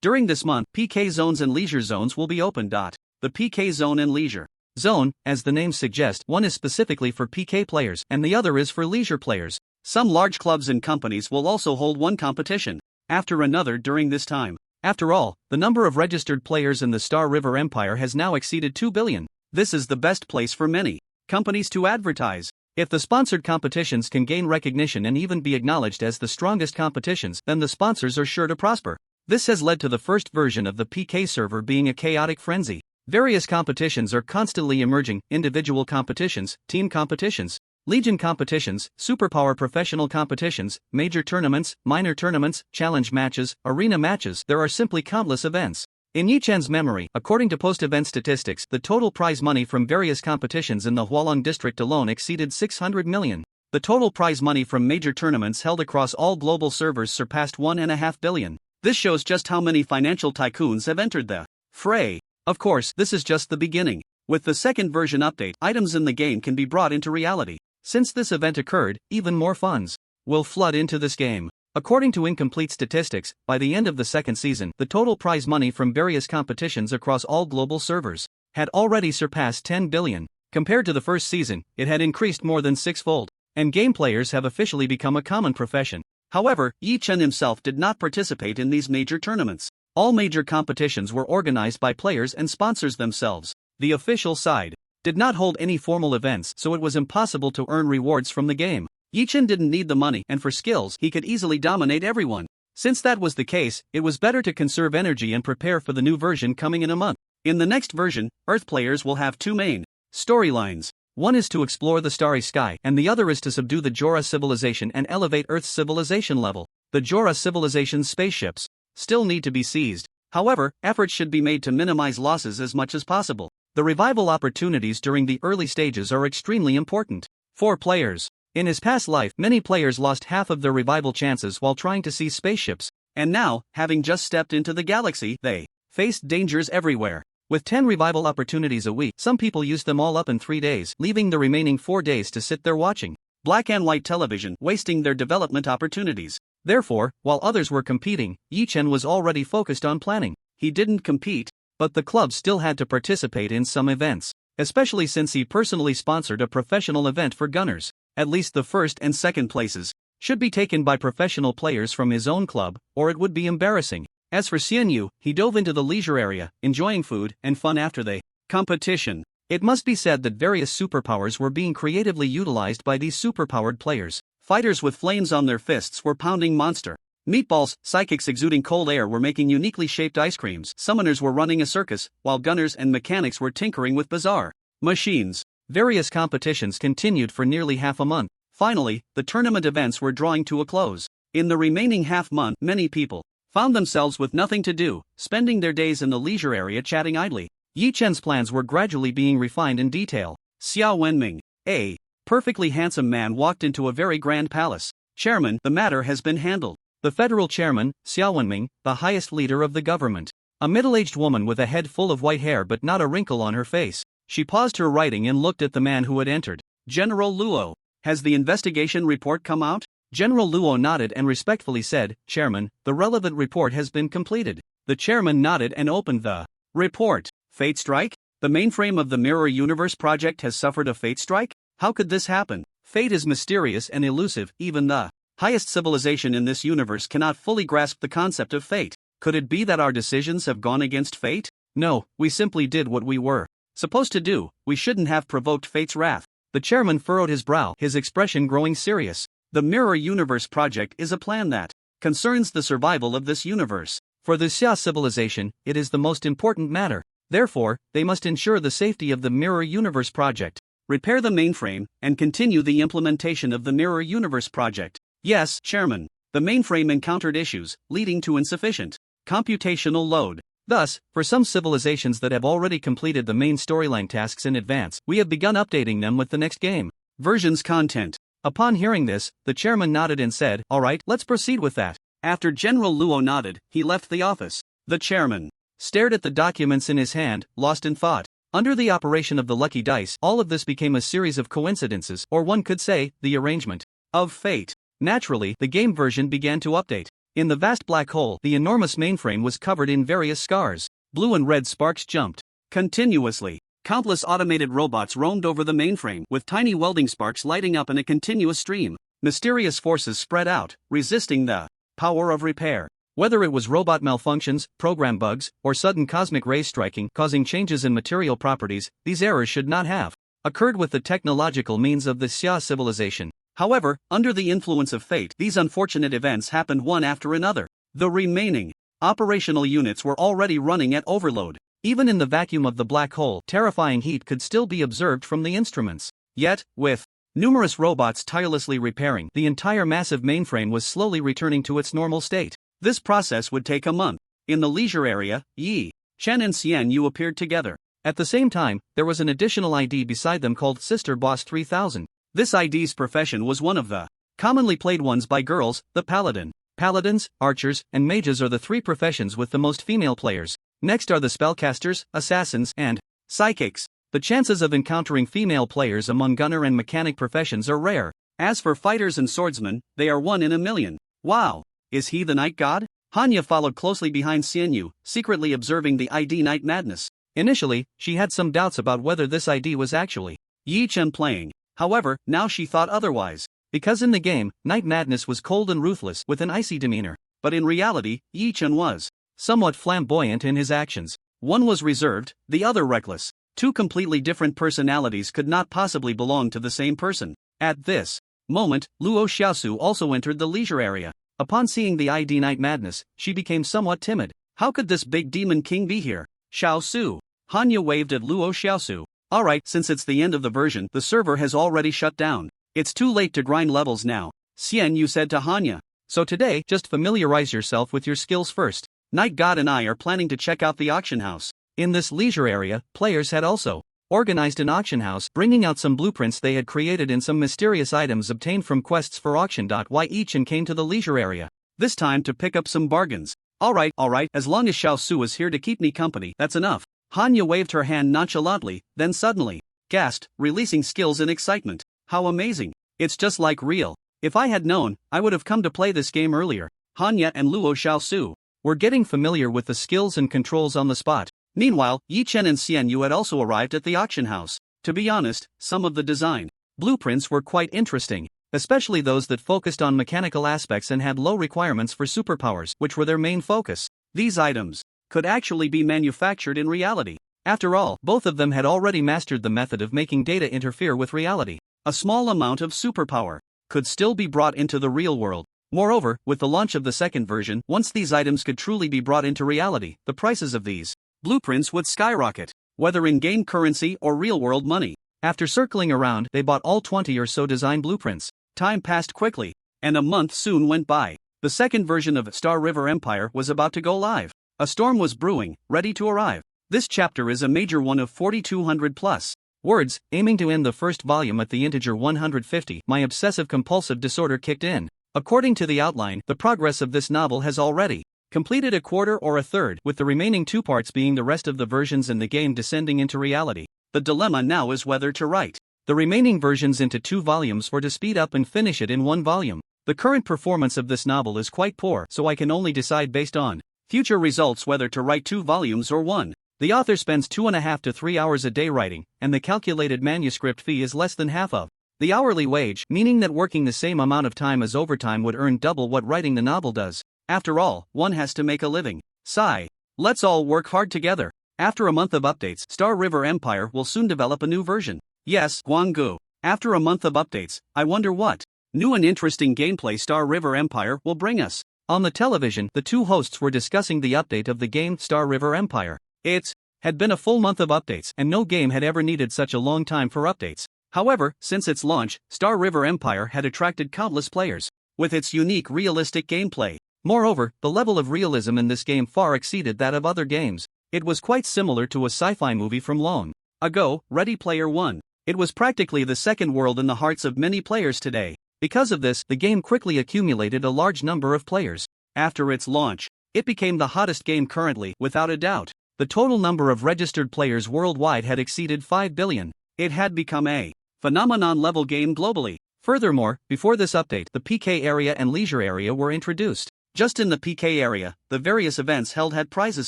During this month, PK zones and leisure zones will be open. The PK zone and leisure zone, as the name suggests, one is specifically for PK players and the other is for leisure players. Some large clubs and companies will also hold one competition after another during this time. After all, the number of registered players in the Star River Empire has now exceeded 2 billion. This is the best place for many companies to advertise. If the sponsored competitions can gain recognition and even be acknowledged as the strongest competitions, then the sponsors are sure to prosper. This has led to the first version of the PK server being a chaotic frenzy. Various competitions are constantly emerging: individual competitions, team competitions, Legion competitions, superpower professional competitions, major tournaments, minor tournaments, challenge matches, arena matches. There are simply countless events. In Yichen's memory, according to post-event statistics, the total prize money from various competitions in the Hualong district alone exceeded 600 million. The total prize money from major tournaments held across all global servers surpassed 1.5 billion. This shows just how many financial tycoons have entered the fray. Of course, this is just the beginning. With the second version update, items in the game can be brought into reality. Since this event occurred, even more funds will flood into this game. According to incomplete statistics, by the end of the second season, the total prize money from various competitions across all global servers had already surpassed 10 billion. Compared to the first season, it had increased more than 6-fold, and game players have officially become a common profession. However, Yichen himself did not participate in these major tournaments. All major competitions were organized by players and sponsors themselves. The official side did not hold any formal events, so it was impossible to earn rewards from the game. Yichen didn't need the money, and for skills, he could easily dominate everyone. Since that was the case, it was better to conserve energy and prepare for the new version coming in a month. In the next version, Earth players will have 2 main storylines. One is to explore the starry sky, and the other is to subdue the Jora civilization and elevate Earth's civilization level. The Jora civilization's spaceships still need to be seized. However, efforts should be made to minimize losses as much as possible. The revival opportunities during the early stages are extremely important for players. In his past life, many players lost half of their revival chances while trying to seize spaceships. And now, having just stepped into the galaxy, they faced dangers everywhere. With 10 revival opportunities a week, some people used them all up in 3 days, leaving the remaining 4 days to sit there watching black and white television, wasting their development opportunities. Therefore, while others were competing, Yichen was already focused on planning. He didn't compete, but the club still had to participate in some events, especially since he personally sponsored a professional event for gunners. At least the first and second places should be taken by professional players from his own club, or it would be embarrassing. As for Xian Yu, he dove into the leisure area, enjoying food and fun after the competition. It must be said that various superpowers were being creatively utilized by these superpowered players. Fighters with flames on their fists were pounding monster meatballs, psychics exuding cold air were making uniquely shaped ice creams, summoners were running a circus, while gunners and mechanics were tinkering with bizarre machines. Various competitions continued for nearly half a month. Finally, the tournament events were drawing to a close. In the remaining half-month, many people found themselves with nothing to do, spending their days in the leisure area chatting idly. Yi Chen's plans were gradually being refined in detail. Xiao Wenming, a perfectly handsome man, walked into a very grand palace. Chairman, the matter has been handled. The federal chairman, Xiao Wenming, the highest leader of the government. A middle-aged woman with a head full of white hair but not a wrinkle on her face. She paused her writing and looked at the man who had entered. General Luo, has the investigation report come out? General Luo nodded and respectfully said, Chairman, the relevant report has been completed. The chairman nodded and opened the report. Fate strike? The mainframe of the Mirror Universe project has suffered a fate strike? How could this happen? Fate is mysterious and elusive. Even the highest civilization in this universe cannot fully grasp the concept of fate. Could it be that our decisions have gone against fate? No, we simply did what we were supposed to do. We shouldn't have provoked fate's wrath. The chairman furrowed his brow, his expression growing serious. The Mirror Universe project is a plan that concerns the survival of this universe. For the Xia civilization, it is the most important matter. Therefore, they must ensure the safety of the Mirror Universe project. Repair the mainframe and continue the implementation of the Mirror Universe project. Yes, Chairman. The mainframe encountered issues, leading to insufficient computational load. Thus, for some civilizations that have already completed the main storyline tasks in advance, we have begun updating them with the next game version's content. Upon hearing this, the chairman nodded and said, All right, let's proceed with that. After General Luo nodded, he left the office. The chairman stared at the documents in his hand, lost in thought. Under the operation of the lucky dice, all of this became a series of coincidences, or one could say, the arrangement of fate. Naturally, the game version began to update. In the vast black hole, the enormous mainframe was covered in various scars. Blue and red sparks jumped continuously. Countless automated robots roamed over the mainframe, with tiny welding sparks lighting up in a continuous stream. Mysterious forces spread out, resisting the power of repair. Whether it was robot malfunctions, program bugs, or sudden cosmic rays striking, causing changes in material properties, these errors should not have occurred with the technological means of the Xia civilization. However, under the influence of fate, these unfortunate events happened one after another. The remaining operational units were already running at overload. Even in the vacuum of the black hole, terrifying heat could still be observed from the instruments. Yet, with numerous robots tirelessly repairing, the entire massive mainframe was slowly returning to its normal state. This process would take a month. In the leisure area, Yi Chen and Xian Yu appeared together. At the same time, there was an additional ID beside them called Sister Boss 3000. This ID's profession was one of the commonly played ones by girls, the paladin. Paladins, archers, and mages are the three professions with the most female players. Next are the spellcasters, assassins, and psychics. The chances of encountering female players among gunner and mechanic professions are rare. As for fighters and swordsmen, they are 1 in a million. Wow! Is he the night god? Hanya followed closely behind Xianyu, secretly observing the ID night madness. Initially, she had some doubts about whether this ID was actually Yi Chen playing. However, now she thought otherwise. Because in the game, Night Madness was cold and ruthless with an icy demeanor. But in reality, Yi Chen was somewhat flamboyant in his actions. One was reserved, the other reckless. Two completely different personalities could not possibly belong to the same person. At this moment, Luo Xiaosu also entered the leisure area. Upon seeing the ID Night Madness, she became somewhat timid. How could this big demon king be here? Xiaosu. Hanya waved at Luo Xiaosu. Alright, since it's the end of the version, the server has already shut down. It's too late to grind levels now. Xianyu said to Hanya. So today, just familiarize yourself with your skills first. Night God and I are planning to check out the auction house. In this leisure area, players had also organized an auction house, bringing out some blueprints they had created in some mysterious items obtained from quests for auction. Why each and came to the leisure area. This time to pick up some bargains. Alright, as long as Xiao Su is here to keep me company, that's enough. Hanya waved her hand nonchalantly, then suddenly gasped, releasing skills in excitement. How amazing. It's just like real. If I had known, I would have come to play this game earlier. Hanya and Luo Xiaosu were getting familiar with the skills and controls on the spot. Meanwhile, Yi Chen and Xianyu had also arrived at the auction house. To be honest, some of the design blueprints were quite interesting, especially those that focused on mechanical aspects and had low requirements for superpowers, which were their main focus. These items could actually be manufactured in reality. After all, both of them had already mastered the method of making data interfere with reality. A small amount of superpower could still be brought into the real world. Moreover, with the launch of the second version, once these items could truly be brought into reality, the prices of these blueprints would skyrocket, whether in game currency or real-world money. After circling around, they bought all 20 or so design blueprints. Time passed quickly, and a month soon went by. The second version of Star River Empire was about to go live. A storm was brewing, ready to arrive. This chapter is a major one of 4,200 plus words, aiming to end the first volume at the integer 150. My obsessive-compulsive disorder kicked in. According to the outline, the progress of this novel has already completed a quarter or a third, with the remaining 2 parts being the rest of the versions in the game descending into reality. The dilemma now is whether to write the remaining versions into 2 volumes or to speed up and finish it in 1 volume. The current performance of this novel is quite poor, so I can only decide based on future results whether to write 2 volumes or 1. The author spends 2.5 to 3 hours a day writing, and the calculated manuscript fee is less than half of the hourly wage, meaning that working the same amount of time as overtime would earn double what writing the novel does. After all, one has to make a living. Sigh. Let's all work hard together. After a month of updates, Star River Empire will soon develop a new version. Yes, Guanggu. After a month of updates, I wonder what new and interesting gameplay Star River Empire will bring us. On the television, the 2 hosts were discussing the update of the game Star River Empire. It had been a full month of updates, and no game had ever needed such a long time for updates. However, since its launch, Star River Empire had attracted countless players, with its unique realistic gameplay. Moreover, the level of realism in this game far exceeded that of other games. It was quite similar to a sci-fi movie from long ago, Ready Player One. It was practically the second world in the hearts of many players today. Because of this, the game quickly accumulated a large number of players. After its launch, it became the hottest game currently, without a doubt. The total number of registered players worldwide had exceeded 5 billion. It had become a phenomenon-level game globally. Furthermore, before this update, the PK area and leisure area were introduced. Just in the PK area, the various events held had prizes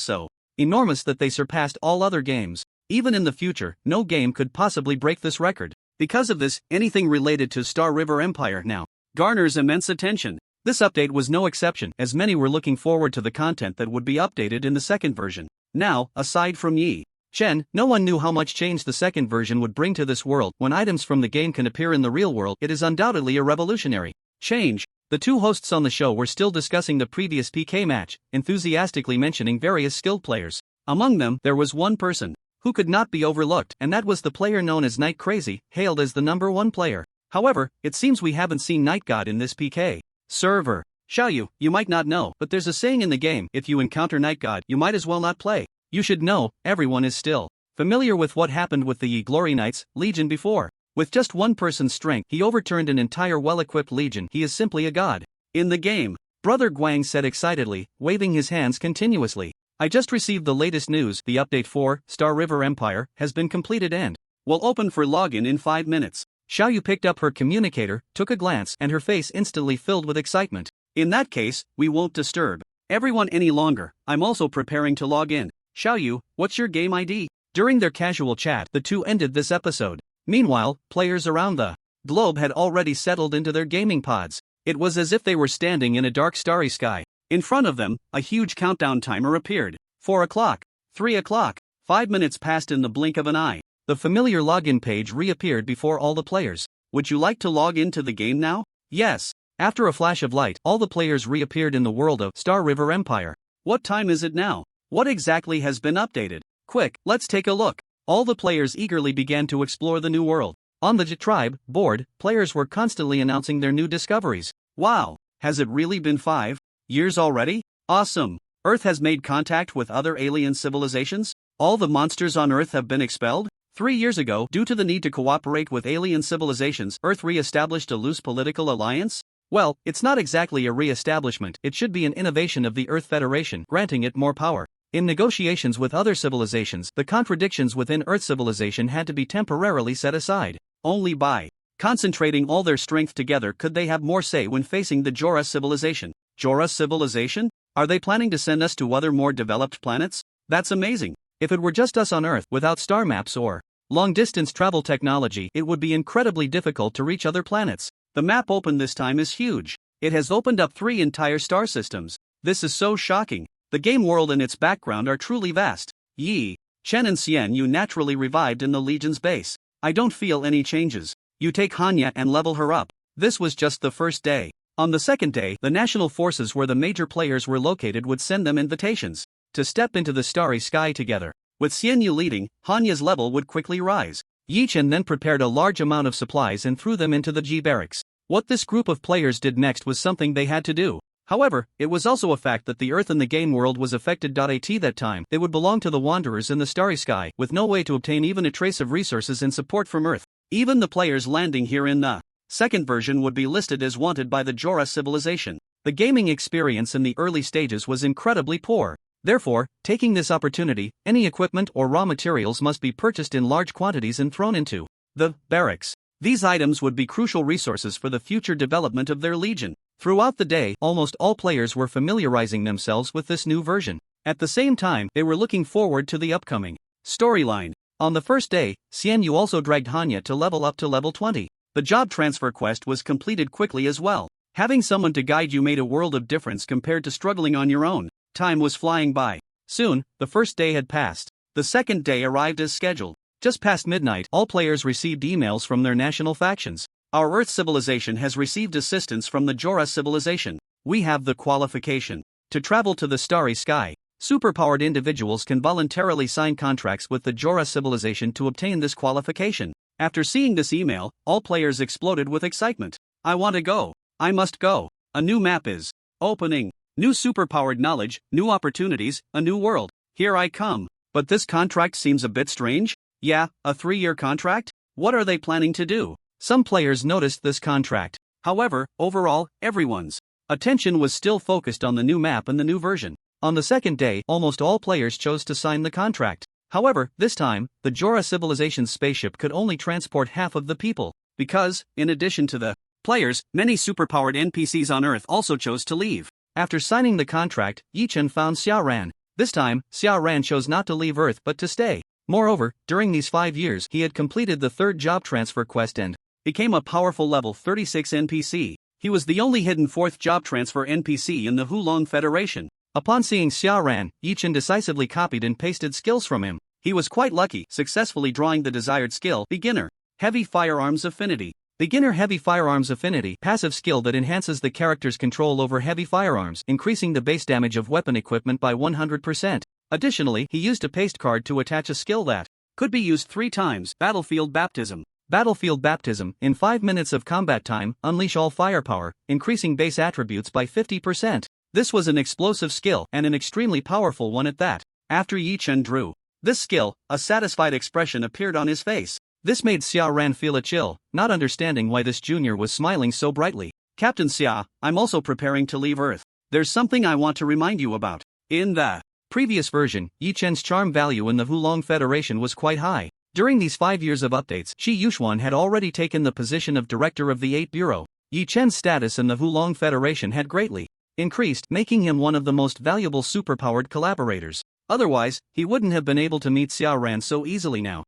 so enormous that they surpassed all other games. Even in the future, no game could possibly break this record. Because of this, anything related to Star River Empire now garners immense attention. This update was no exception, as many were looking forward to the content that would be updated in the second version. Now, aside from Yi Chen, no one knew how much change the second version would bring to this world. When items from the game can appear in the real world, it is undoubtedly a revolutionary change. The 2 hosts on the show were still discussing the previous PK match, enthusiastically mentioning various skilled players. Among them, there was one person who could not be overlooked, and that was the player known as Night Crazy, hailed as the number 1 player. However, it seems we haven't seen Night God in this PK server. Xiaoyu, you might not know, but there's a saying in the game, if you encounter Night God, you might as well not play. You should know, everyone is still familiar with what happened with the Yi Glory Knights Legion before. With just 1 person's strength, he overturned an entire well-equipped legion. He is simply a god in the game, Brother Guang said excitedly, waving his hands continuously. I just received the latest news. The update for Star River Empire has been completed and will open for login in 5 minutes. Xiaoyu picked up her communicator, took a glance, and her face instantly filled with excitement. In that case, we won't disturb everyone any longer. I'm also preparing to log in. Xiaoyu, what's your game ID? During their casual chat, the 2 ended this episode. Meanwhile, players around the globe had already settled into their gaming pods. It was as if they were standing in a dark starry sky. In front of them, a huge countdown timer appeared. 4 o'clock, 3 o'clock, 5 minutes passed in the blink of an eye. The familiar login page reappeared before all the players. Would you like to log into the game now? Yes. After a flash of light, all the players reappeared in the world of Star River Empire. What time is it now? What exactly has been updated? Quick, let's take a look. All the players eagerly began to explore the new world. On the Tribe board, players were constantly announcing their new discoveries. Wow, has it really been 5 years already? Awesome. Earth has made contact with other alien civilizations? All the monsters on Earth have been expelled? 3 years ago, due to the need to cooperate with alien civilizations, Earth re-established a loose political alliance? Well, it's not exactly a re-establishment, it should be an innovation of the Earth Federation, granting it more power. In negotiations with other civilizations, the contradictions within Earth civilization had to be temporarily set aside. Only by concentrating all their strength together could they have more say when facing the Jorah civilization. Jorah civilization? Are they planning to send us to other more developed planets? That's amazing. If it were just us on Earth, without star maps or long-distance travel technology, it would be incredibly difficult to reach other planets. The map opened this time is huge. It has opened up 3 entire star systems. This is so shocking. The game world and its background are truly vast. Yi Chen and Xian Yu naturally revived in the Legion's base. I don't feel any changes. You take Hanya and level her up. This was just the first day. On the second day, the national forces where the major players were located would send them invitations to step into the starry sky together. With Xian Yu leading, Hanya's level would quickly rise. Yi Chen then prepared a large amount of supplies and threw them into the G barracks. What this group of players did next was something they had to do. However, it was also a fact that the Earth in the game world was affected. At that time, they would belong to the Wanderers in the starry sky, with no way to obtain even a trace of resources and support from Earth. Even the players landing here in the second version would be listed as wanted by the Jora civilization. The gaming experience in the early stages was incredibly poor. Therefore, taking this opportunity, any equipment or raw materials must be purchased in large quantities and thrown into the barracks. These items would be crucial resources for the future development of their legion. Throughout the day, almost all players were familiarizing themselves with this new version. At the same time, they were looking forward to the upcoming storyline. On the first day, Xian Yu also dragged Hanya to level up to level 20. The job transfer quest was completed quickly as well. Having someone to guide you made a world of difference compared to struggling on your own. Time was flying by. Soon, the first day had passed. The second day arrived as scheduled. Just past midnight, all players received emails from their national factions. Our Earth civilization has received assistance from the Jora civilization. We have the qualification to travel to the starry sky. Superpowered individuals can voluntarily sign contracts with the Jora civilization to obtain this qualification. After seeing this email, all players exploded with excitement. I want to go. I must go. A new map is opening. New superpowered knowledge, new opportunities, a new world. Here I come. But this contract seems a bit strange. Yeah, a 3-year contract? What are they planning to do? Some players noticed this contract. However, overall, everyone's attention was still focused on the new map and the new version. On the second day, almost all players chose to sign the contract. However, this time, the Jora civilization's spaceship could only transport half of the people. Because, in addition to the players, many superpowered NPCs on Earth also chose to leave. After signing the contract, Yi Chen found Xia Ran. This time, Xia Ran chose not to leave Earth but to stay. Moreover, during these 5 years, he had completed the third job transfer quest and became a powerful level 36 NPC. He was the only hidden fourth job transfer NPC in the Hulong Federation. Upon seeing Xia Ran, Yi Chen decisively copied and pasted skills from him. He was quite lucky, successfully drawing the desired skill, Beginner. Heavy Firearms Affinity. Beginner Heavy Firearms Affinity, passive skill that enhances the character's control over heavy firearms, increasing the base damage of weapon equipment by 100%. Additionally, he used a paste card to attach a skill that could be used 3 times. Battlefield Baptism. Battlefield Baptism, in 5 minutes of combat time, unleash all firepower, increasing base attributes by 50%. This was an explosive skill and an extremely powerful one at that. After Yi Chen drew this skill, a satisfied expression appeared on his face. This made Xia Ran feel a chill, not understanding why this junior was smiling so brightly. Captain Xia, I'm also preparing to leave Earth. There's something I want to remind you about. In the previous version, Yi Chen's charm value in the Hulong Federation was quite high. During these 5 years of updates, Shi Yuxuan had already taken the position of director of the 8th Bureau. Yi Chen's status in the Hulong Federation had greatly increased, making him one of the most valuable superpowered collaborators. Otherwise, he wouldn't have been able to meet Xia Ran so easily now.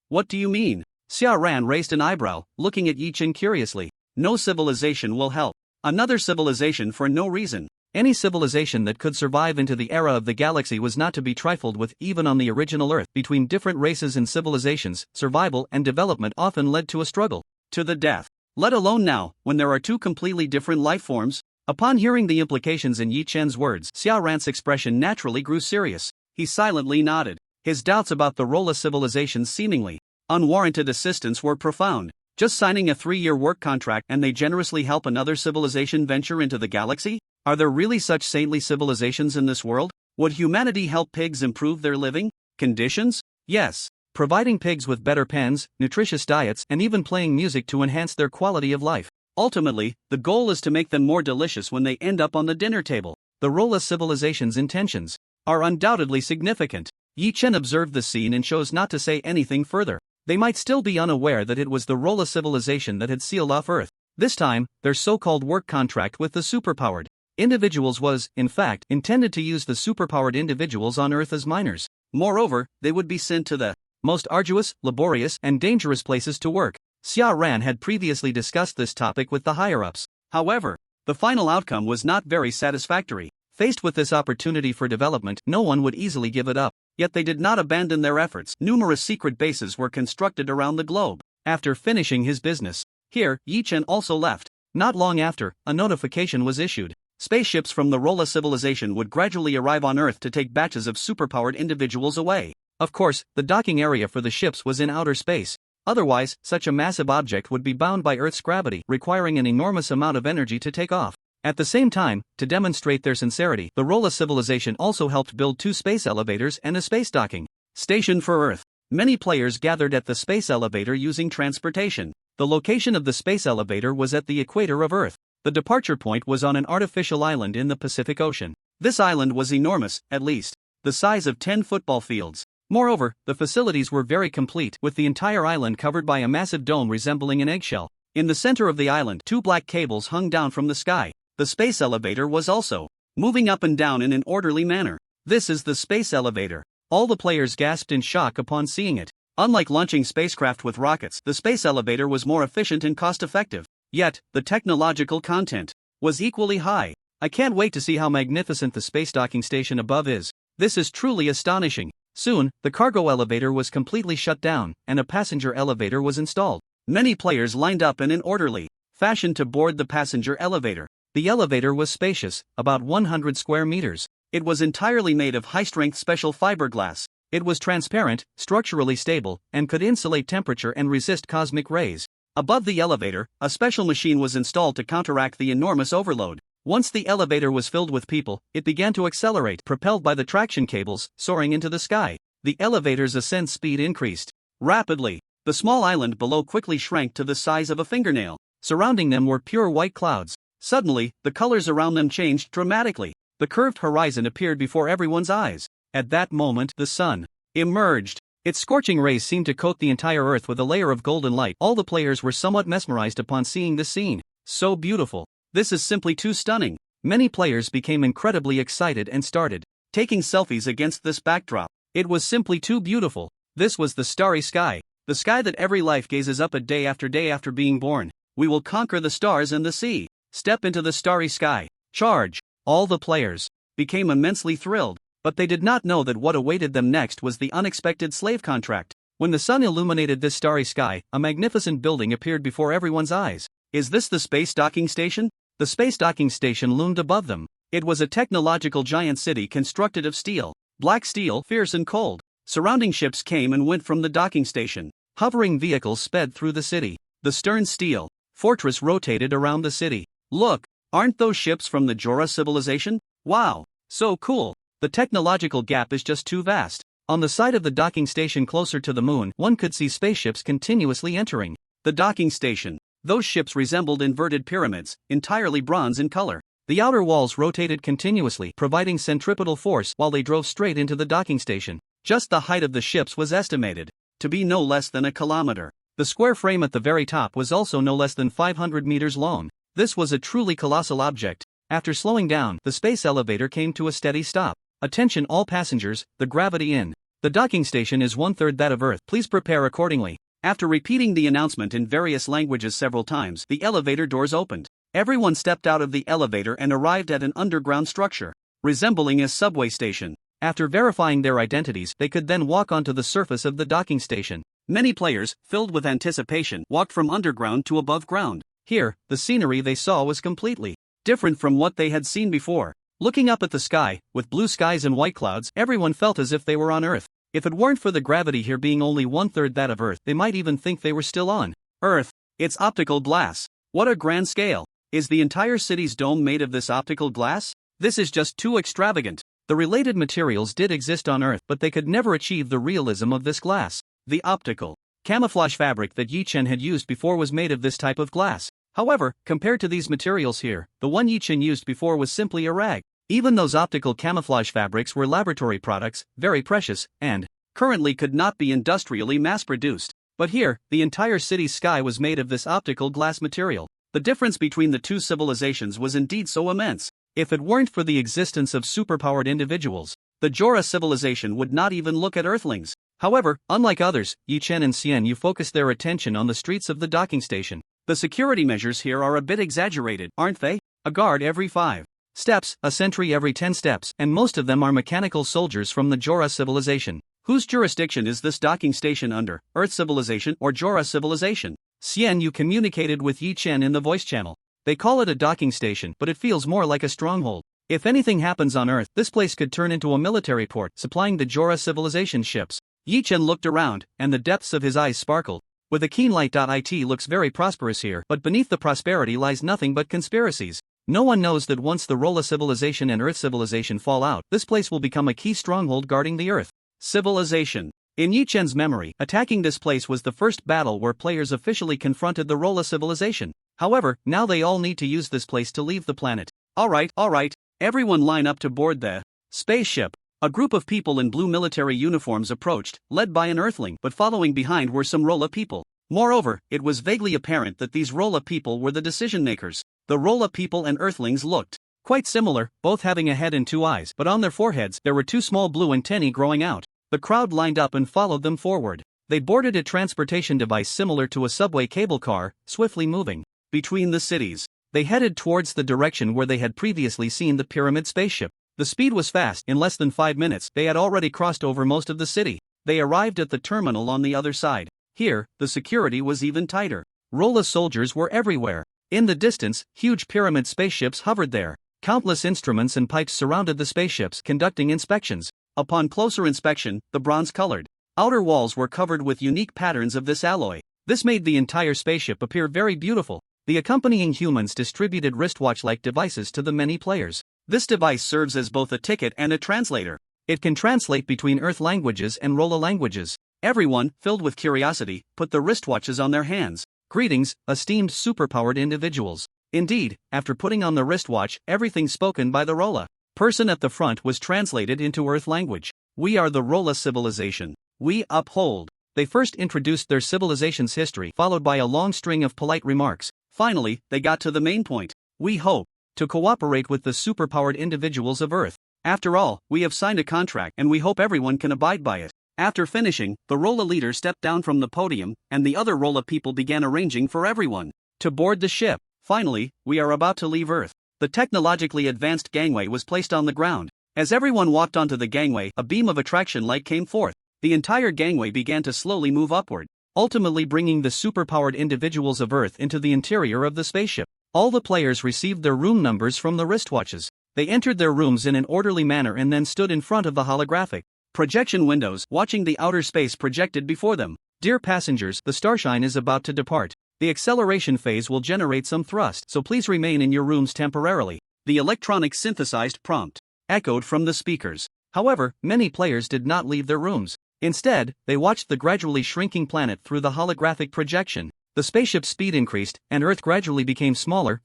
What do you mean? Xia Ran raised an eyebrow, looking at Yi Chen curiously. No civilization will help another civilization for no reason. Any civilization that could survive into the era of the galaxy was not to be trifled with. Even on the original Earth, between different races and civilizations, survival and development often led to a struggle to the death. Let alone now, when there are 2 completely different life forms. Upon hearing the implications in Yi Chen's words, Xia Ran's expression naturally grew serious. He silently nodded. His doubts about the Rolla civilization's seemingly unwarranted assistance were profound. Just signing a 3-year work contract and they generously help another civilization venture into the galaxy? Are there really such saintly civilizations in this world? Would humanity help pigs improve their living conditions? Yes. Providing pigs with better pens, nutritious diets, and even playing music to enhance their quality of life. Ultimately, the goal is to make them more delicious when they end up on the dinner table. The Rolla civilization's intentions are undoubtedly significant. Yi Chen observed the scene and chose not to say anything further. They might still be unaware that it was the Rolla civilization that had sealed off Earth. This time, their so-called work contract with the superpowered individuals was, in fact, intended to use the superpowered individuals on Earth as miners. Moreover, they would be sent to the most arduous, laborious, and dangerous places to work. Xia Ran had previously discussed this topic with the higher-ups. However, the final outcome was not very satisfactory. Faced with this opportunity for development, no one would easily give it up. Yet they did not abandon their efforts. Numerous secret bases were constructed around the globe. After finishing his business here, Yi Chen also left. Not long after, a notification was issued. Spaceships from the Rolla civilization would gradually arrive on Earth to take batches of superpowered individuals away. Of course, the docking area for the ships was in outer space. Otherwise, such a massive object would be bound by Earth's gravity, requiring an enormous amount of energy to take off. At the same time, to demonstrate their sincerity, the Rolla civilization also helped build 2 space elevators and a space docking station for Earth. Many players gathered at the space elevator using transportation. The location of the space elevator was at the equator of Earth. The departure point was on an artificial island in the Pacific Ocean. This island was enormous, at least the size of 10 football fields. Moreover, the facilities were very complete, with the entire island covered by a massive dome resembling an eggshell. In the center of the island, 2 black cables hung down from the sky. The space elevator was also moving up and down in an orderly manner. This is the space elevator. All the players gasped in shock upon seeing it. Unlike launching spacecraft with rockets, the space elevator was more efficient and cost-effective. Yet, the technological content was equally high. I can't wait to see how magnificent the space docking station above is. This is truly astonishing. Soon, the cargo elevator was completely shut down, and a passenger elevator was installed. Many players lined up in an orderly fashion to board the passenger elevator. The elevator was spacious, about 100 square meters. It was entirely made of high-strength special fiberglass. It was transparent, structurally stable, and could insulate temperature and resist cosmic rays. Above the elevator, a special machine was installed to counteract the enormous overload. Once the elevator was filled with people, it began to accelerate, propelled by the traction cables, soaring into the sky. The elevator's ascent speed increased rapidly. The small island below quickly shrank to the size of a fingernail. Surrounding them were pure white clouds. Suddenly, the colors around them changed dramatically. The curved horizon appeared before everyone's eyes. At that moment, the sun emerged. Its scorching rays seemed to coat the entire Earth with a layer of golden light. All the players were somewhat mesmerized upon seeing this scene. So beautiful. This is simply too stunning. Many players became incredibly excited and started taking selfies against this backdrop. It was simply too beautiful. This was the starry sky. The sky that every life gazes up at day after being born. We will conquer the stars and the sea. Step into the starry sky. Charge. All the players became immensely thrilled. But they did not know that what awaited them next was the unexpected slave contract. When the sun illuminated this starry sky, a magnificent building appeared before everyone's eyes. Is this the space docking station? The space docking station loomed above them. It was a technological giant city constructed of steel. Black steel, fierce and cold. Surrounding ships came and went from the docking station. Hovering vehicles sped through the city. The stern steel fortress rotated around the city. Look, aren't those ships from the Jora civilization? Wow, so cool. The technological gap is just too vast. On the side of the docking station closer to the moon, one could see spaceships continuously entering the docking station. Those ships resembled inverted pyramids, entirely bronze in color. The outer walls rotated continuously, providing centripetal force while they drove straight into the docking station. Just the height of the ships was estimated to be no less than a kilometer. The square frame at the very top was also no less than 500 meters long. This was a truly colossal object. After slowing down, the space elevator came to a steady stop. Attention all passengers, the gravity in the docking station is 1/3 that of Earth. Please prepare accordingly. After repeating the announcement in various languages several times, the elevator doors opened. Everyone stepped out of the elevator and arrived at an underground structure, resembling a subway station. After verifying their identities, they could then walk onto the surface of the docking station. Many players, filled with anticipation, walked from underground to above ground. Here, the scenery they saw was completely different from what they had seen before. Looking up at the sky, with blue skies and white clouds, everyone felt as if they were on Earth. If it weren't for the gravity here being only 1/3 that of Earth, they might even think they were still on Earth. It's optical glass. What a grand scale. Is the entire city's dome made of this optical glass? This is just too extravagant. The related materials did exist on Earth, but they could never achieve the realism of this glass. The optical camouflage fabric that Yi Chen had used before was made of this type of glass. However, compared to these materials here, the one Yi Chen used before was simply a rag. Even those optical camouflage fabrics were laboratory products, very precious, and currently could not be industrially mass-produced. But here, the entire city's sky was made of this optical glass material. The difference between the two civilizations was indeed so immense. If it weren't for the existence of superpowered individuals, the Jora civilization would not even look at Earthlings. However, unlike others, Yi Chen and Xian Yu focused their attention on the streets of the docking station. The security measures here are a bit exaggerated, aren't they? A guard every 5 steps, a sentry every 10 steps, and most of them are mechanical soldiers from the Jora civilization. Whose jurisdiction is this docking station under, Earth civilization or Jora civilization? Xian Yu communicated with Yi Chen in the voice channel. They call it a docking station, but it feels more like a stronghold. If anything happens on Earth, this place could turn into a military port, supplying the Jora civilization ships. Yi Chen looked around, and the depths of his eyes sparkled. With a keen light. It looks very prosperous here, but beneath the prosperity lies nothing but conspiracies. No one knows that once the Rolla civilization and Earth civilization fall out, this place will become a key stronghold guarding the Earth civilization. In Yi Chen's memory, attacking this place was the first battle where players officially confronted the Rolla civilization. However, now they all need to use this place to leave the planet. Alright, everyone line up to board the spaceship. A group of people in blue military uniforms approached, led by an Earthling, but following behind were some Rolla people. Moreover, it was vaguely apparent that these Rolla people were the decision makers. The Rolla people and Earthlings looked quite similar, both having a head and 2 eyes, but on their foreheads there were 2 small blue antennae growing out. The crowd lined up and followed them forward. They boarded a transportation device similar to a subway cable car, swiftly moving between the cities. They headed towards the direction where they had previously seen the pyramid spaceship. The speed was fast. In less than 5 minutes, they had already crossed over most of the city. They arrived at the terminal on the other side. Here, the security was even tighter. Rolla soldiers were everywhere. In the distance, huge pyramid spaceships hovered there. Countless instruments and pipes surrounded the spaceships, conducting inspections. Upon closer inspection, the bronze-colored outer walls were covered with unique patterns of this alloy. This made the entire spaceship appear very beautiful. The accompanying humans distributed wristwatch-like devices to the many players. This device serves as both a ticket and a translator. It can translate between Earth languages and Rolla languages. Everyone, filled with curiosity, put the wristwatches on their hands. Greetings, esteemed superpowered individuals. Indeed, after putting on the wristwatch, everything spoken by the Rolla person at the front was translated into Earth language. We are the Rolla civilization. We uphold. They first introduced their civilization's history, followed by a long string of polite remarks. Finally, they got to the main point. We hope to cooperate with the superpowered individuals of Earth. After all, we have signed a contract and we hope everyone can abide by it. After finishing, the Rolla leader stepped down from the podium, and the other Rolla people began arranging for everyone to board the ship. Finally, we are about to leave Earth. The technologically advanced gangway was placed on the ground. As everyone walked onto the gangway, a beam of attraction light came forth. The entire gangway began to slowly move upward, ultimately bringing the superpowered individuals of Earth into the interior of the spaceship. All the players received their room numbers from the wristwatches. They entered their rooms in an orderly manner and then stood in front of the holographic projection windows, watching the outer space projected before them. Dear passengers, the Starshine is about to depart. The acceleration phase will generate some thrust, so please remain in your rooms temporarily. The electronic synthesized prompt echoed from the speakers. However, many players did not leave their rooms. Instead, they watched the gradually shrinking planet through the holographic projection. The spaceship's speed increased, and Earth gradually became smaller,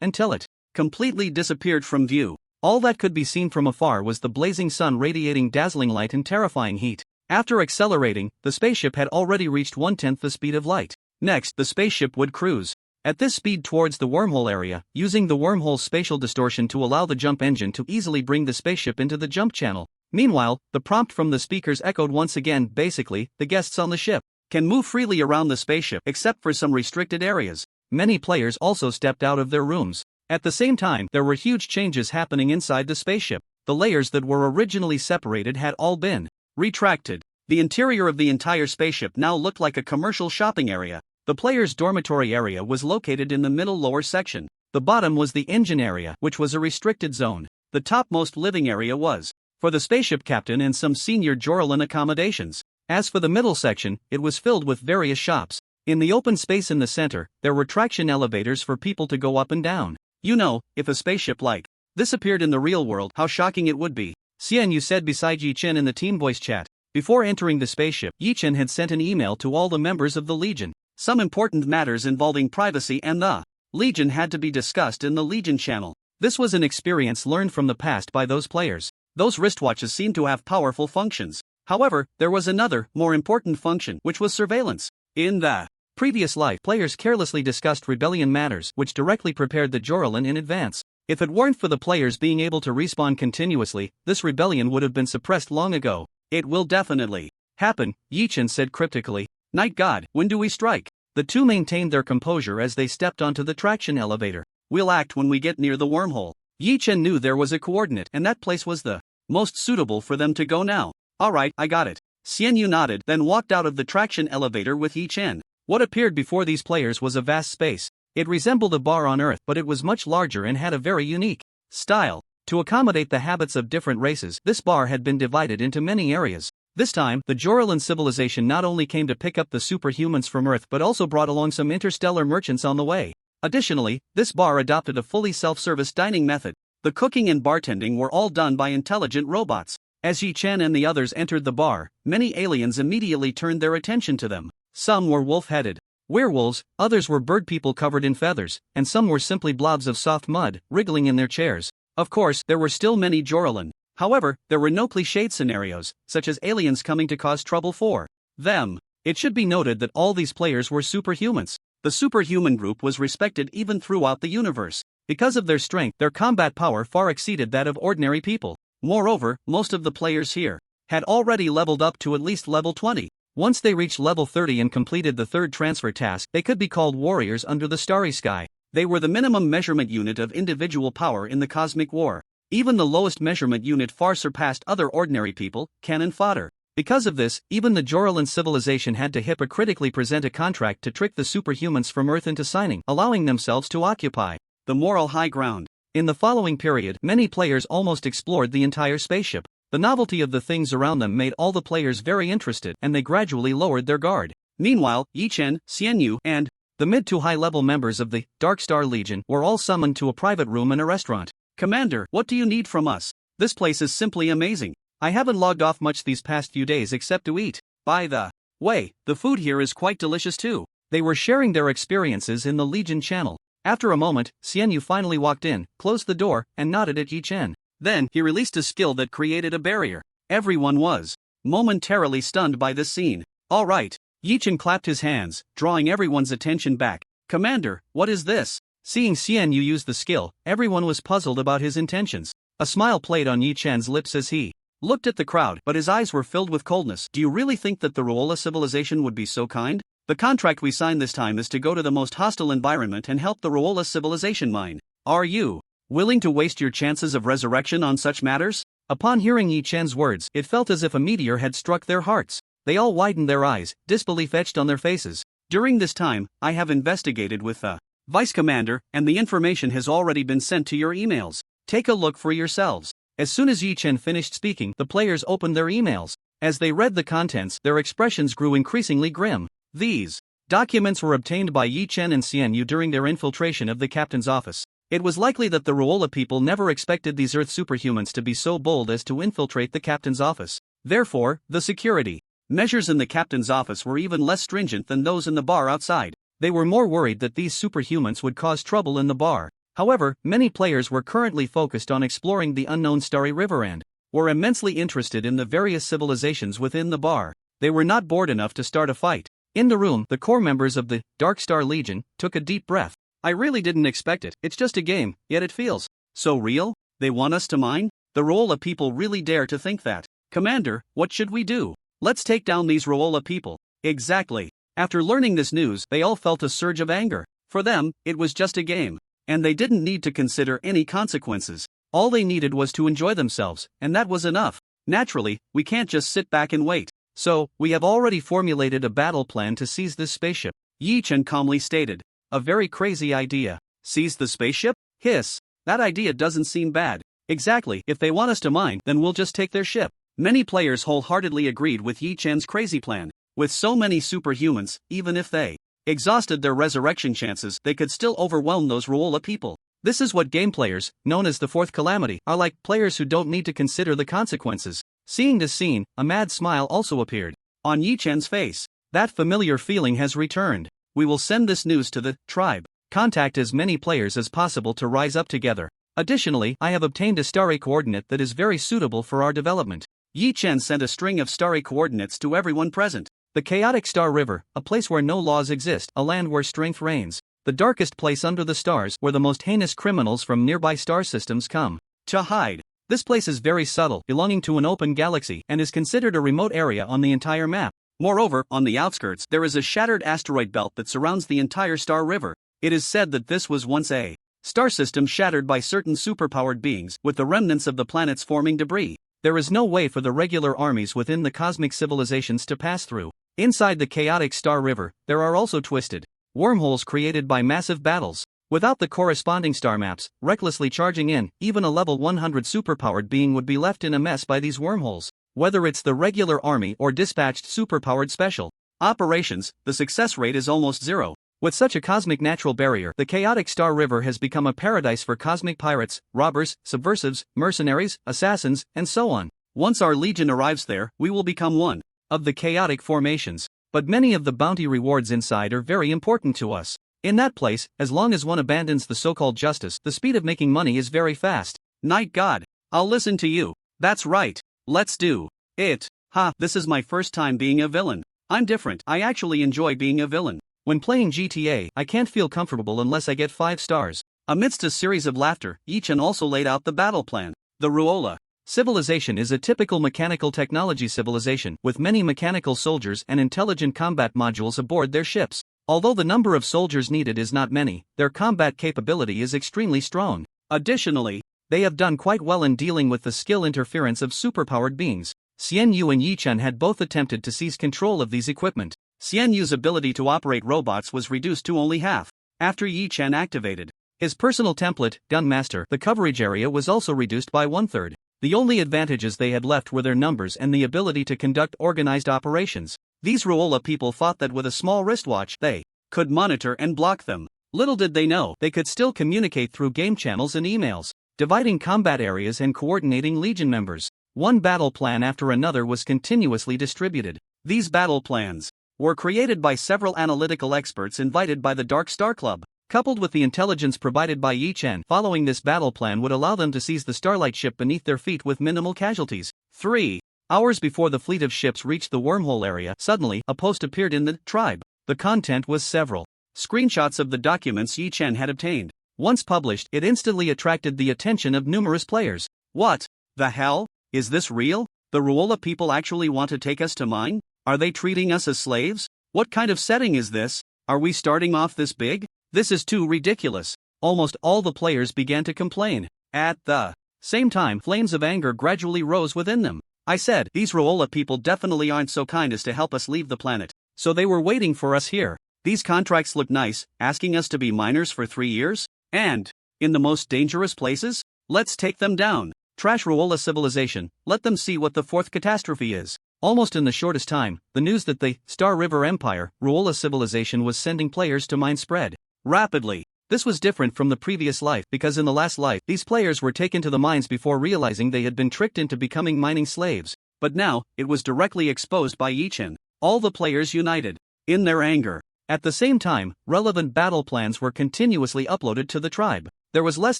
until it completely disappeared from view. All that could be seen from afar was the blazing sun radiating dazzling light and terrifying heat. After accelerating, the spaceship had already reached 1/10 the speed of light. Next, the spaceship would cruise at this speed towards the wormhole area, using the wormhole's spatial distortion to allow the jump engine to easily bring the spaceship into the jump channel. Meanwhile, the prompt from the speakers echoed once again. Basically, the guests on the ship can move freely around the spaceship except for some restricted areas. Many players also stepped out of their rooms. At the same time, there were huge changes happening inside the spaceship. The layers that were originally separated had all been retracted. The interior of the entire spaceship now looked like a commercial shopping area. The players' dormitory area was located in the middle lower section. The bottom was the engine area, which was a restricted zone. The topmost living area was for the spaceship captain and some senior Joralin accommodations. As for the middle section, it was filled with various shops. In the open space in the center, there were traction elevators for people to go up and down. You know, if a spaceship like this appeared in the real world, how shocking it would be. Xian Yu said beside Yi Chen in the team voice chat. Before entering the spaceship, Yi Chen had sent an email to all the members of the Legion. Some important matters involving privacy and the Legion had to be discussed in the Legion channel. This was an experience learned from the past by those players. Those wristwatches seemed to have powerful functions. However, there was another, more important function, which was surveillance. In the previous life, players carelessly discussed rebellion matters, which directly prepared the Joralin in advance. If it weren't for the players being able to respawn continuously, this rebellion would have been suppressed long ago. It will definitely happen, Yi Chen said cryptically. Night God, when do we strike? The two maintained their composure as they stepped onto the traction elevator. We'll act when we get near the wormhole. Yi Chen knew there was a coordinate and that place was the most suitable for them to go now. Alright, I got it. Xian Yu nodded, then walked out of the traction elevator with Yi Chen. What appeared before these players was a vast space. It resembled a bar on Earth, but it was much larger and had a very unique style. To accommodate the habits of different races, this bar had been divided into many areas. This time, the Joralan civilization not only came to pick up the superhumans from Earth but also brought along some interstellar merchants on the way. Additionally, this bar adopted a fully self-service dining method. The cooking and bartending were all done by intelligent robots. As Yi Chen and the others entered the bar, many aliens immediately turned their attention to them. Some were wolf-headed werewolves, others were bird people covered in feathers, and some were simply blobs of soft mud, wriggling in their chairs. Of course, there were still many Joralan. However, there were no cliched scenarios, such as aliens coming to cause trouble for them. It should be noted that all these players were superhumans. The superhuman group was respected even throughout the universe. Because of their strength, their combat power far exceeded that of ordinary people. Moreover, most of the players here had already leveled up to at least level 20. Once they reached level 30 and completed the third transfer task, they could be called warriors under the starry sky. They were the minimum measurement unit of individual power in the cosmic war. Even the lowest measurement unit far surpassed other ordinary people, cannon fodder. Because of this, even the Joralan civilization had to hypocritically present a contract to trick the superhumans from Earth into signing, allowing themselves to occupy the moral high ground. In the following period, many players almost explored the entire spaceship. The novelty of the things around them made all the players very interested, and they gradually lowered their guard. Meanwhile, Yi Chen, Xian Yu, and the mid to high level members of the Dark Star Legion were all summoned to a private room in a restaurant. Commander, what do you need from us? This place is simply amazing. I haven't logged off much these past few days except to eat. By the way, the food here is quite delicious too. They were sharing their experiences in the Legion channel. After a moment, Xian Yu finally walked in, closed the door, and nodded at Yi Chen. Then, he released a skill that created a barrier. Everyone was momentarily stunned by this scene. Alright. Yi Chen clapped his hands, drawing everyone's attention back. Commander, what is this? Seeing Xian Yu use the skill, everyone was puzzled about his intentions. A smile played on Yi Chen's lips as he looked at the crowd, but his eyes were filled with coldness. Do you really think that the Rolla civilization would be so kind? The contract we signed this time is to go to the most hostile environment and help the Rolla civilization mine. Are you willing to waste your chances of resurrection on such matters? Upon hearing Yi Chen's words, it felt as if a meteor had struck their hearts. They all widened their eyes, disbelief etched on their faces. During this time, I have investigated with the Vice Commander, and the information has already been sent to your emails. Take a look for yourselves. As soon as Yi Chen finished speaking, the players opened their emails. As they read the contents, their expressions grew increasingly grim. These documents were obtained by Yi Chen and Xian Yu during their infiltration of the captain's office. It was likely that the Rolla people never expected these Earth superhumans to be so bold as to infiltrate the captain's office. Therefore, the security measures in the captain's office were even less stringent than those in the bar outside. They were more worried that these superhumans would cause trouble in the bar. However, many players were currently focused on exploring the unknown Starry River and were immensely interested in the various civilizations within the bar. They were not bored enough to start a fight. In the room, the core members of the Dark Star Legion took a deep breath. I really didn't expect it. It's just a game, yet it feels so real. They want us to mine? The Rolla people really dare to think that. Commander, what should we do? Let's take down these Rolla people. Exactly. After learning this news, they all felt a surge of anger. For them, it was just a game, and they didn't need to consider any consequences. All they needed was to enjoy themselves, and that was enough. Naturally, we can't just sit back and wait. So, we have already formulated a battle plan to seize this spaceship. Yi Chen calmly stated. A very crazy idea. Seize the spaceship? Hiss. That idea doesn't seem bad. Exactly, if they want us to mine, then we'll just take their ship. Many players wholeheartedly agreed with Yi Chen's crazy plan. With so many superhumans, even if they exhausted their resurrection chances, they could still overwhelm those Rolla people. This is what game players, known as the Fourth Calamity, are like, players who don't need to consider the consequences. Seeing this scene, a mad smile also appeared on Yi Chen's face. That familiar feeling has returned. We will send this news to the tribe. Contact as many players as possible to rise up together. Additionally, I have obtained a starry coordinate that is very suitable for our development. Yi Chen sent a string of starry coordinates to everyone present. The chaotic Star River, a place where no laws exist, a land where strength reigns. The darkest place under the stars, where the most heinous criminals from nearby star systems come to hide. This place is very subtle, belonging to an open galaxy, and is considered a remote area on the entire map. Moreover, on the outskirts, there is a shattered asteroid belt that surrounds the entire Star River. It is said that this was once a star system shattered by certain superpowered beings, with the remnants of the planets forming debris. There is no way for the regular armies within the cosmic civilizations to pass through. Inside the chaotic star river, there are also twisted wormholes created by massive battles. Without the corresponding star maps, recklessly charging in, even a level 100 superpowered being would be left in a mess by these wormholes. Whether it's the regular army or dispatched superpowered special operations, the success rate is almost zero. With such a cosmic natural barrier, the chaotic star river has become a paradise for cosmic pirates, robbers, subversives, mercenaries, assassins, and so on. Once our legion arrives there, we will become one of the chaotic formations. But many of the bounty rewards inside are very important to us. In that place, as long as one abandons the so-called justice, the speed of making money is very fast. Night God, I'll listen to you. That's right. Let's do it. Ha, this is my first time being a villain. I'm different. I actually enjoy being a villain. When playing GTA, I can't feel comfortable unless I get 5 stars. Amidst a series of laughter, Ichan also laid out the battle plan. The Ruola civilization is a typical mechanical technology civilization, with many mechanical soldiers and intelligent combat modules aboard their ships. Although the number of soldiers needed is not many, their combat capability is extremely strong. Additionally, they have done quite well in dealing with the skill interference of superpowered beings. Xian Yu and Yichan had both attempted to seize control of these equipment. Xian Yu's ability to operate robots was reduced to only half. After Yichan activated his personal template, Gunmaster, the coverage area was also reduced by 1/3. The only advantages they had left were their numbers and the ability to conduct organized operations. These Ruola people thought that with a small wristwatch, they could monitor and block them. Little did they know, they could still communicate through game channels and emails, dividing combat areas and coordinating legion members. One battle plan after another was continuously distributed. These battle plans were created by several analytical experts invited by the Dark Star Club. Coupled with the intelligence provided by Yichan, following this battle plan would allow them to seize the Starlight ship beneath their feet with minimal casualties. 3 hours before the fleet of ships reached the wormhole area, suddenly, a post appeared in the tribe. The content was several screenshots of the documents Yichan had obtained. Once published, it instantly attracted the attention of numerous players. What the hell? Is this real? The Ruola people actually want to take us to mine? Are they treating us as slaves? What kind of setting is this? Are we starting off this big? This is too ridiculous. Almost all the players began to complain. At the same time, flames of anger gradually rose within them. I said, these Ruola people definitely aren't so kind as to help us leave the planet. So they were waiting for us here. These contracts look nice, asking us to be miners for 3 years? And in the most dangerous places? Let's take them down. Trash Ruola civilization, let them see what the 4th catastrophe is. Almost in the shortest time, the news that the Star River Empire, Ruola civilization was sending players to mine spread rapidly. This was different from the previous life because in the last life, these players were taken to the mines before realizing they had been tricked into becoming mining slaves. But now, it was directly exposed by Yichan. All the players united in their anger. At the same time, relevant battle plans were continuously uploaded to the tribe. There was less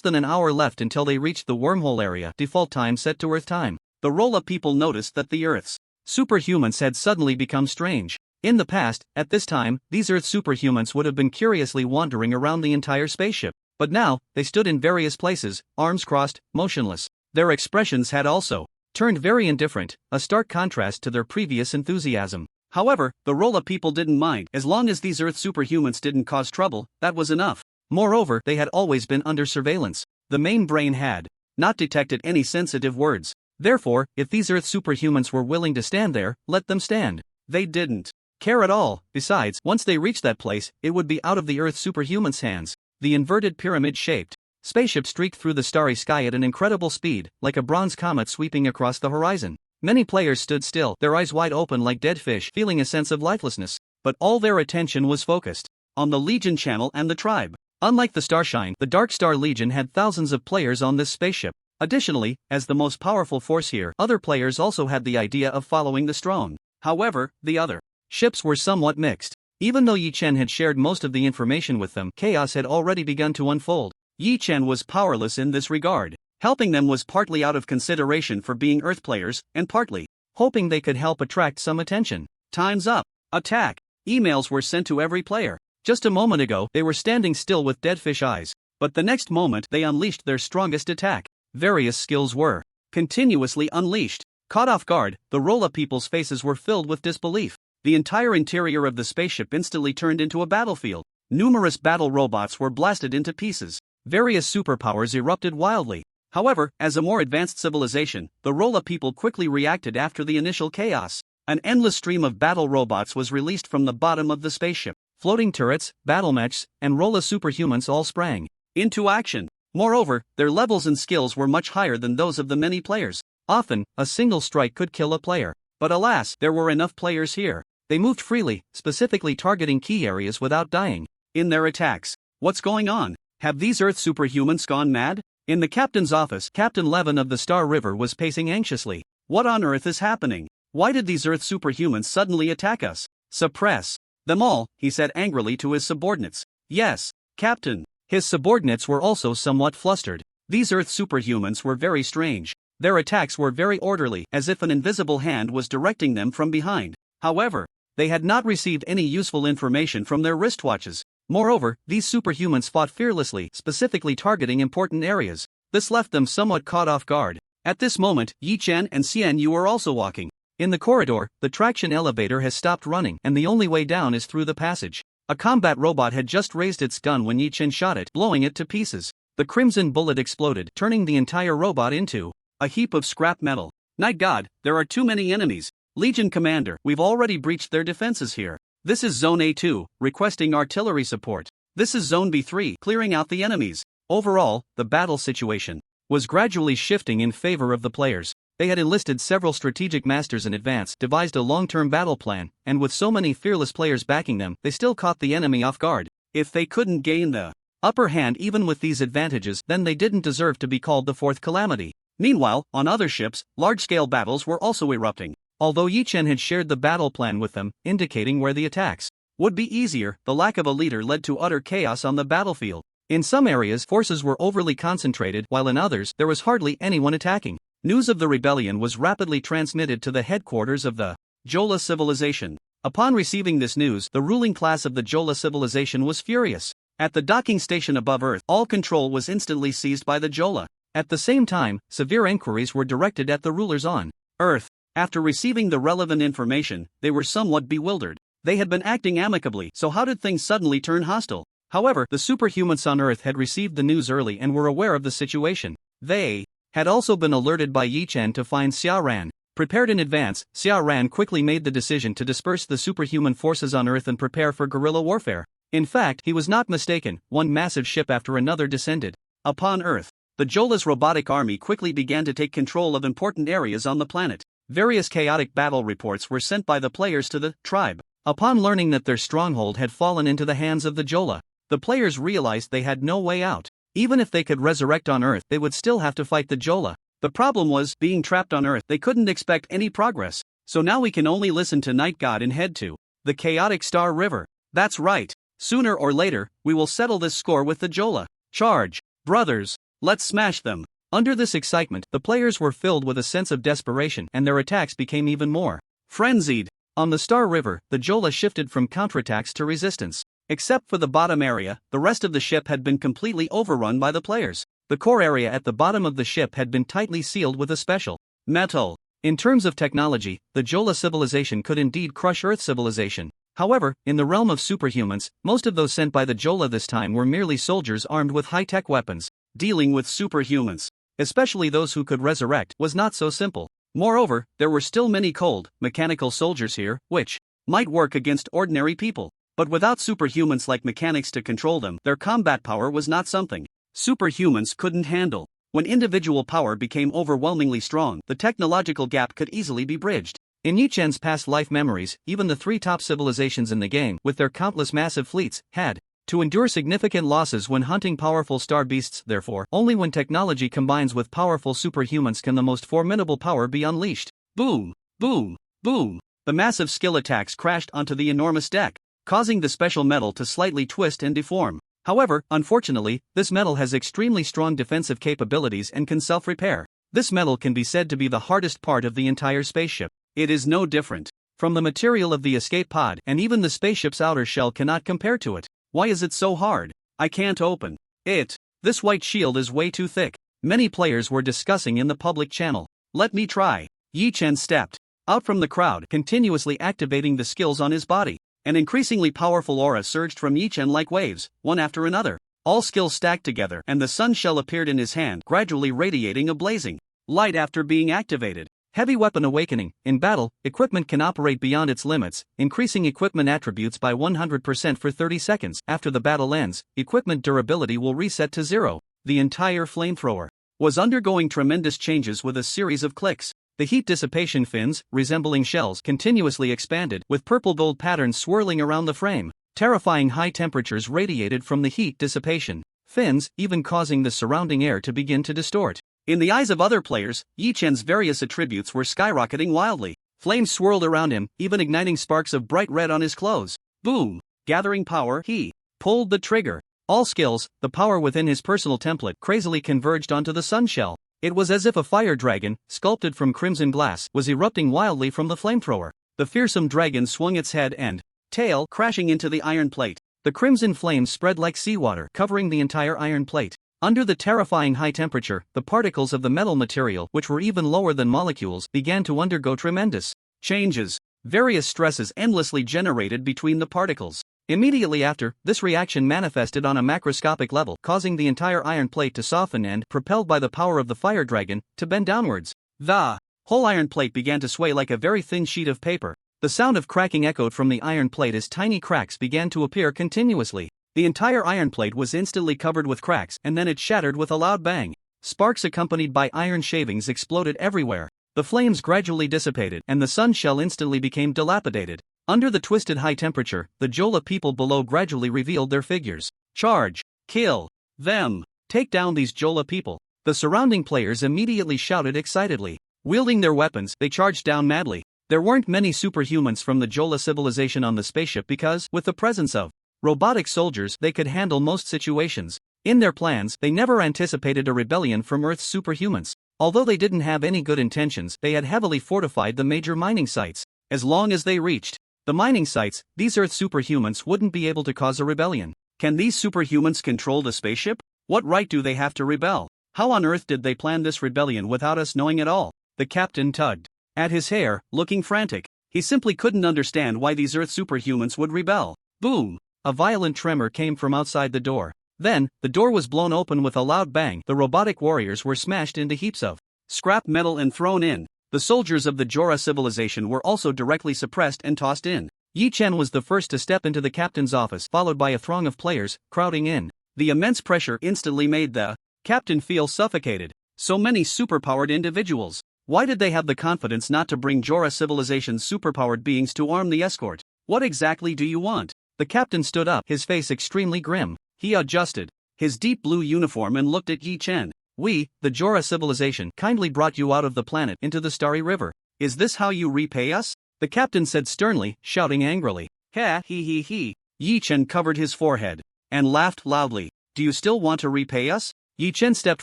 than an hour left until they reached the wormhole area, default time set to Earth time. The Ruola people noticed that the Earth's superhumans had suddenly become strange. In the past, at this time, these Earth superhumans would have been curiously wandering around the entire spaceship. But now, they stood in various places, arms crossed, motionless. Their expressions had also turned very indifferent, a stark contrast to their previous enthusiasm. However, the Ruola people didn't mind. As long as these Earth superhumans didn't cause trouble, that was enough. Moreover, they had always been under surveillance. The main brain had not detected any sensitive words. Therefore, if these Earth superhumans were willing to stand there, let them stand. They didn't care at all. Besides, once they reached that place, it would be out of the Earth superhumans' hands. The inverted pyramid-shaped spaceship streaked through the starry sky at an incredible speed, like a bronze comet sweeping across the horizon. Many players stood still, their eyes wide open like dead fish, feeling a sense of lifelessness. But all their attention was focused on the Legion channel and the tribe. Unlike the Starshine, the Dark Star Legion had thousands of players on this spaceship. Additionally, as the most powerful force here, other players also had the idea of following the throne. However, the other ships were somewhat mixed. Even though Yichan had shared most of the information with them, chaos had already begun to unfold. Yichan was powerless in this regard. Helping them was partly out of consideration for being Earth players, and partly hoping they could help attract some attention. Time's up. Attack. Emails were sent to every player. Just a moment ago, they were standing still with dead fish eyes. But the next moment, they unleashed their strongest attack. Various skills were continuously unleashed. Caught off guard, the Ruola people's faces were filled with disbelief. The entire interior of the spaceship instantly turned into a battlefield. Numerous battle robots were blasted into pieces. various superpowers erupted wildly. However, as a more advanced civilization, the Rolla people quickly reacted after the initial chaos. An endless stream of battle robots was released from the bottom of the spaceship. Floating turrets, battle mechs, and Rolla superhumans all sprang into action. Moreover, their levels and skills were much higher than those of the many players. Often, a single strike could kill a player. But alas, there were enough players here. They moved freely, specifically targeting key areas without dying in their attacks. What's going on? Have these Earth superhumans gone mad? In the captain's office, Captain Levin of the Star River was pacing anxiously. What on earth is happening? Why did these Earth superhumans suddenly attack us? Suppress them all, he said angrily to his subordinates. Yes, Captain. His subordinates were also somewhat flustered. These Earth superhumans were very strange. Their attacks were very orderly, as if an invisible hand was directing them from behind. However, they had not received any useful information from their wristwatches. Moreover, these superhumans fought fearlessly, specifically targeting important areas. This left them somewhat caught off guard. At this moment, Yi Chen and Xian Yu were also walking. In the corridor, the traction elevator has stopped running, and the only way down is through the passage. A combat robot had just raised its gun when Yi Chen shot it, blowing it to pieces. The crimson bullet exploded, turning the entire robot into a heap of scrap metal. Night God, there are too many enemies. Legion Commander, we've already breached their defenses here. This is Zone A2, requesting artillery support. This is Zone B3, clearing out the enemies. Overall, the battle situation was gradually shifting in favor of the players. They had enlisted several strategic masters in advance, devised a long-term battle plan, and with so many fearless players backing them, they still caught the enemy off guard. If they couldn't gain the upper hand even with these advantages, then they didn't deserve to be called the fourth calamity. Meanwhile, on other ships, large-scale battles were also erupting. Although Yi Chen had shared the battle plan with them, indicating where the attacks would be easier, the lack of a leader led to utter chaos on the battlefield. In some areas, forces were overly concentrated, while in others, there was hardly anyone attacking. News of the rebellion was rapidly transmitted to the headquarters of the Jola civilization. Upon receiving this news, the ruling class of the Jola civilization was furious. At the docking station above Earth, all control was instantly seized by the Jola. At the same time, severe inquiries were directed at the rulers on Earth. After receiving the relevant information, they were somewhat bewildered. They had been acting amicably, so how did things suddenly turn hostile? However, the superhumans on Earth had received the news early and were aware of the situation. They had also been alerted by Yi Chen to find Xia Ran. Prepared in advance, Xia Ran quickly made the decision to disperse the superhuman forces on Earth and prepare for guerrilla warfare. In fact, he was not mistaken. One massive ship after another descended upon Earth. The Jola's robotic army quickly began to take control of important areas on the planet. Various chaotic battle reports were sent by the players to the tribe. Upon learning that their stronghold had fallen into the hands of the Jola, the players realized they had no way out. Even if they could resurrect on Earth, they would still have to fight the Jola. The problem was, being trapped on Earth, they couldn't expect any progress. So now we can only listen to Night God and head to the chaotic Star River. That's right. Sooner or later, we will settle this score with the Jola. Charge, brothers, let's smash them. Under this excitement, the players were filled with a sense of desperation, and their attacks became even more frenzied. On the Star River, the Jola shifted from counterattacks to resistance. Except for the bottom area, the rest of the ship had been completely overrun by the players. The core area at the bottom of the ship had been tightly sealed with a special metal. In terms of technology, the Jola civilization could indeed crush Earth civilization. However, in the realm of superhumans, most of those sent by the Jola this time were merely soldiers armed with high-tech weapons. Dealing with superhumans, especially those who could resurrect, was not so simple. Moreover, there were still many cold, mechanical soldiers here, which might work against ordinary people. But without superhumans like mechanics to control them, their combat power was not something superhumans couldn't handle. When individual power became overwhelmingly strong, the technological gap could easily be bridged. In Yi Chen's past life memories, even the three top civilizations in the game, with their countless massive fleets, had to endure significant losses when hunting powerful star beasts. Therefore, only when technology combines with powerful superhumans can the most formidable power be unleashed. Boom, boom, boom. The massive skill attacks crashed onto the enormous deck, causing the special metal to slightly twist and deform. However, unfortunately, this metal has extremely strong defensive capabilities and can self-repair. This metal can be said to be the hardest part of the entire spaceship. It is no different from the material of the escape pod, and even the spaceship's outer shell cannot compare to it. Why is it so hard? I can't open it. This white shield is way too thick. Many players were discussing in the public channel. Let me try. Yi Chen stepped out from the crowd, continuously activating the skills on his body. An increasingly powerful aura surged from Yi Chen like waves, one after another. All skills stacked together, and the sun shell appeared in his hand, gradually radiating a blazing light after being activated. Heavy Weapon Awakening. In battle, equipment can operate beyond its limits, increasing equipment attributes by 100% for 30 seconds. After the battle ends, equipment durability will reset to 0. The entire flamethrower was undergoing tremendous changes with a series of clicks. The heat dissipation fins, resembling shells, continuously expanded, with purple-gold patterns swirling around the frame. Terrifying high temperatures radiated from the heat dissipation fins, even causing the surrounding air to begin to distort. In the eyes of other players, Yi Chen's various attributes were skyrocketing wildly. Flames swirled around him, even igniting sparks of bright red on his clothes. Boom! Gathering power, he pulled the trigger. All skills, the power within his personal template, crazily converged onto the sun shell. It was as if a fire dragon, sculpted from crimson glass, was erupting wildly from the flamethrower. The fearsome dragon swung its head and tail, crashing into the iron plate. The crimson flames spread like seawater, covering the entire iron plate. Under the terrifying high temperature, the particles of the metal material, which were even lower than molecules, began to undergo tremendous changes. Various stresses endlessly generated between the particles. Immediately after, this reaction manifested on a macroscopic level, causing the entire iron plate to soften and, propelled by the power of the fire dragon, to bend downwards. The whole iron plate began to sway like a very thin sheet of paper. The sound of cracking echoed from the iron plate as tiny cracks began to appear continuously. The entire iron plate was instantly covered with cracks, and then it shattered with a loud bang. Sparks accompanied by iron shavings exploded everywhere. The flames gradually dissipated, and the sun shell instantly became dilapidated. Under the twisted high temperature, the Jola people below gradually revealed their figures. Charge! Kill them! Take down these Jola people! The surrounding players immediately shouted excitedly. Wielding their weapons, they charged down madly. There weren't many superhumans from the Jola civilization on the spaceship because, with the presence of robotic soldiers, they could handle most situations. In their plans, they never anticipated a rebellion from Earth's superhumans. Although they didn't have any good intentions, they had heavily fortified the major mining sites. As long as they reached the mining sites, these Earth superhumans wouldn't be able to cause a rebellion. Can these superhumans control the spaceship? What right do they have to rebel? How on earth did they plan this rebellion without us knowing at all? The captain tugged at his hair, looking frantic. He simply couldn't understand why these Earth superhumans would rebel. Boom! A violent tremor came from outside the door. Then, the door was blown open with a loud bang. The robotic warriors were smashed into heaps of scrap metal and thrown in. The soldiers of the Jora civilization were also directly suppressed and tossed in. Yi Chen was the first to step into the captain's office, followed by a throng of players, crowding in. The immense pressure instantly made the captain feel suffocated. So many superpowered individuals. Why did they have the confidence not to bring Jora civilization's superpowered beings to arm the escort? What exactly do you want? The captain stood up, his face extremely grim. He adjusted his deep blue uniform and looked at Yi Chen. We, the Jora civilization, kindly brought you out of the planet into the Starry River. Is this how you repay us? The captain said sternly, shouting angrily. Ha he he he. Yi Chen covered his forehead and laughed loudly. Do you still want to repay us? Yi Chen stepped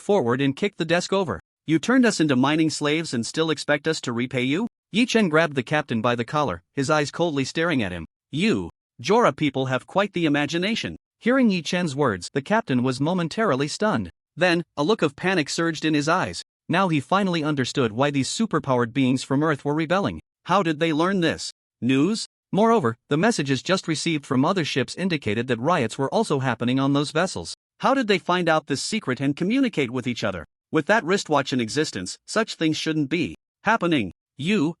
forward and kicked the desk over. You turned us into mining slaves and still expect us to repay you? Yi Chen grabbed the captain by the collar, his eyes coldly staring at him. You Jora people have quite the imagination. Hearing Yi Chen's words, the captain was momentarily stunned. Then, a look of panic surged in his eyes. Now he finally understood why these superpowered beings from Earth were rebelling. How did they learn this? News? Moreover, the messages just received from other ships indicated that riots were also happening on those vessels. How did they find out this secret and communicate with each other? With that wristwatch in existence, such things shouldn't be happening. You.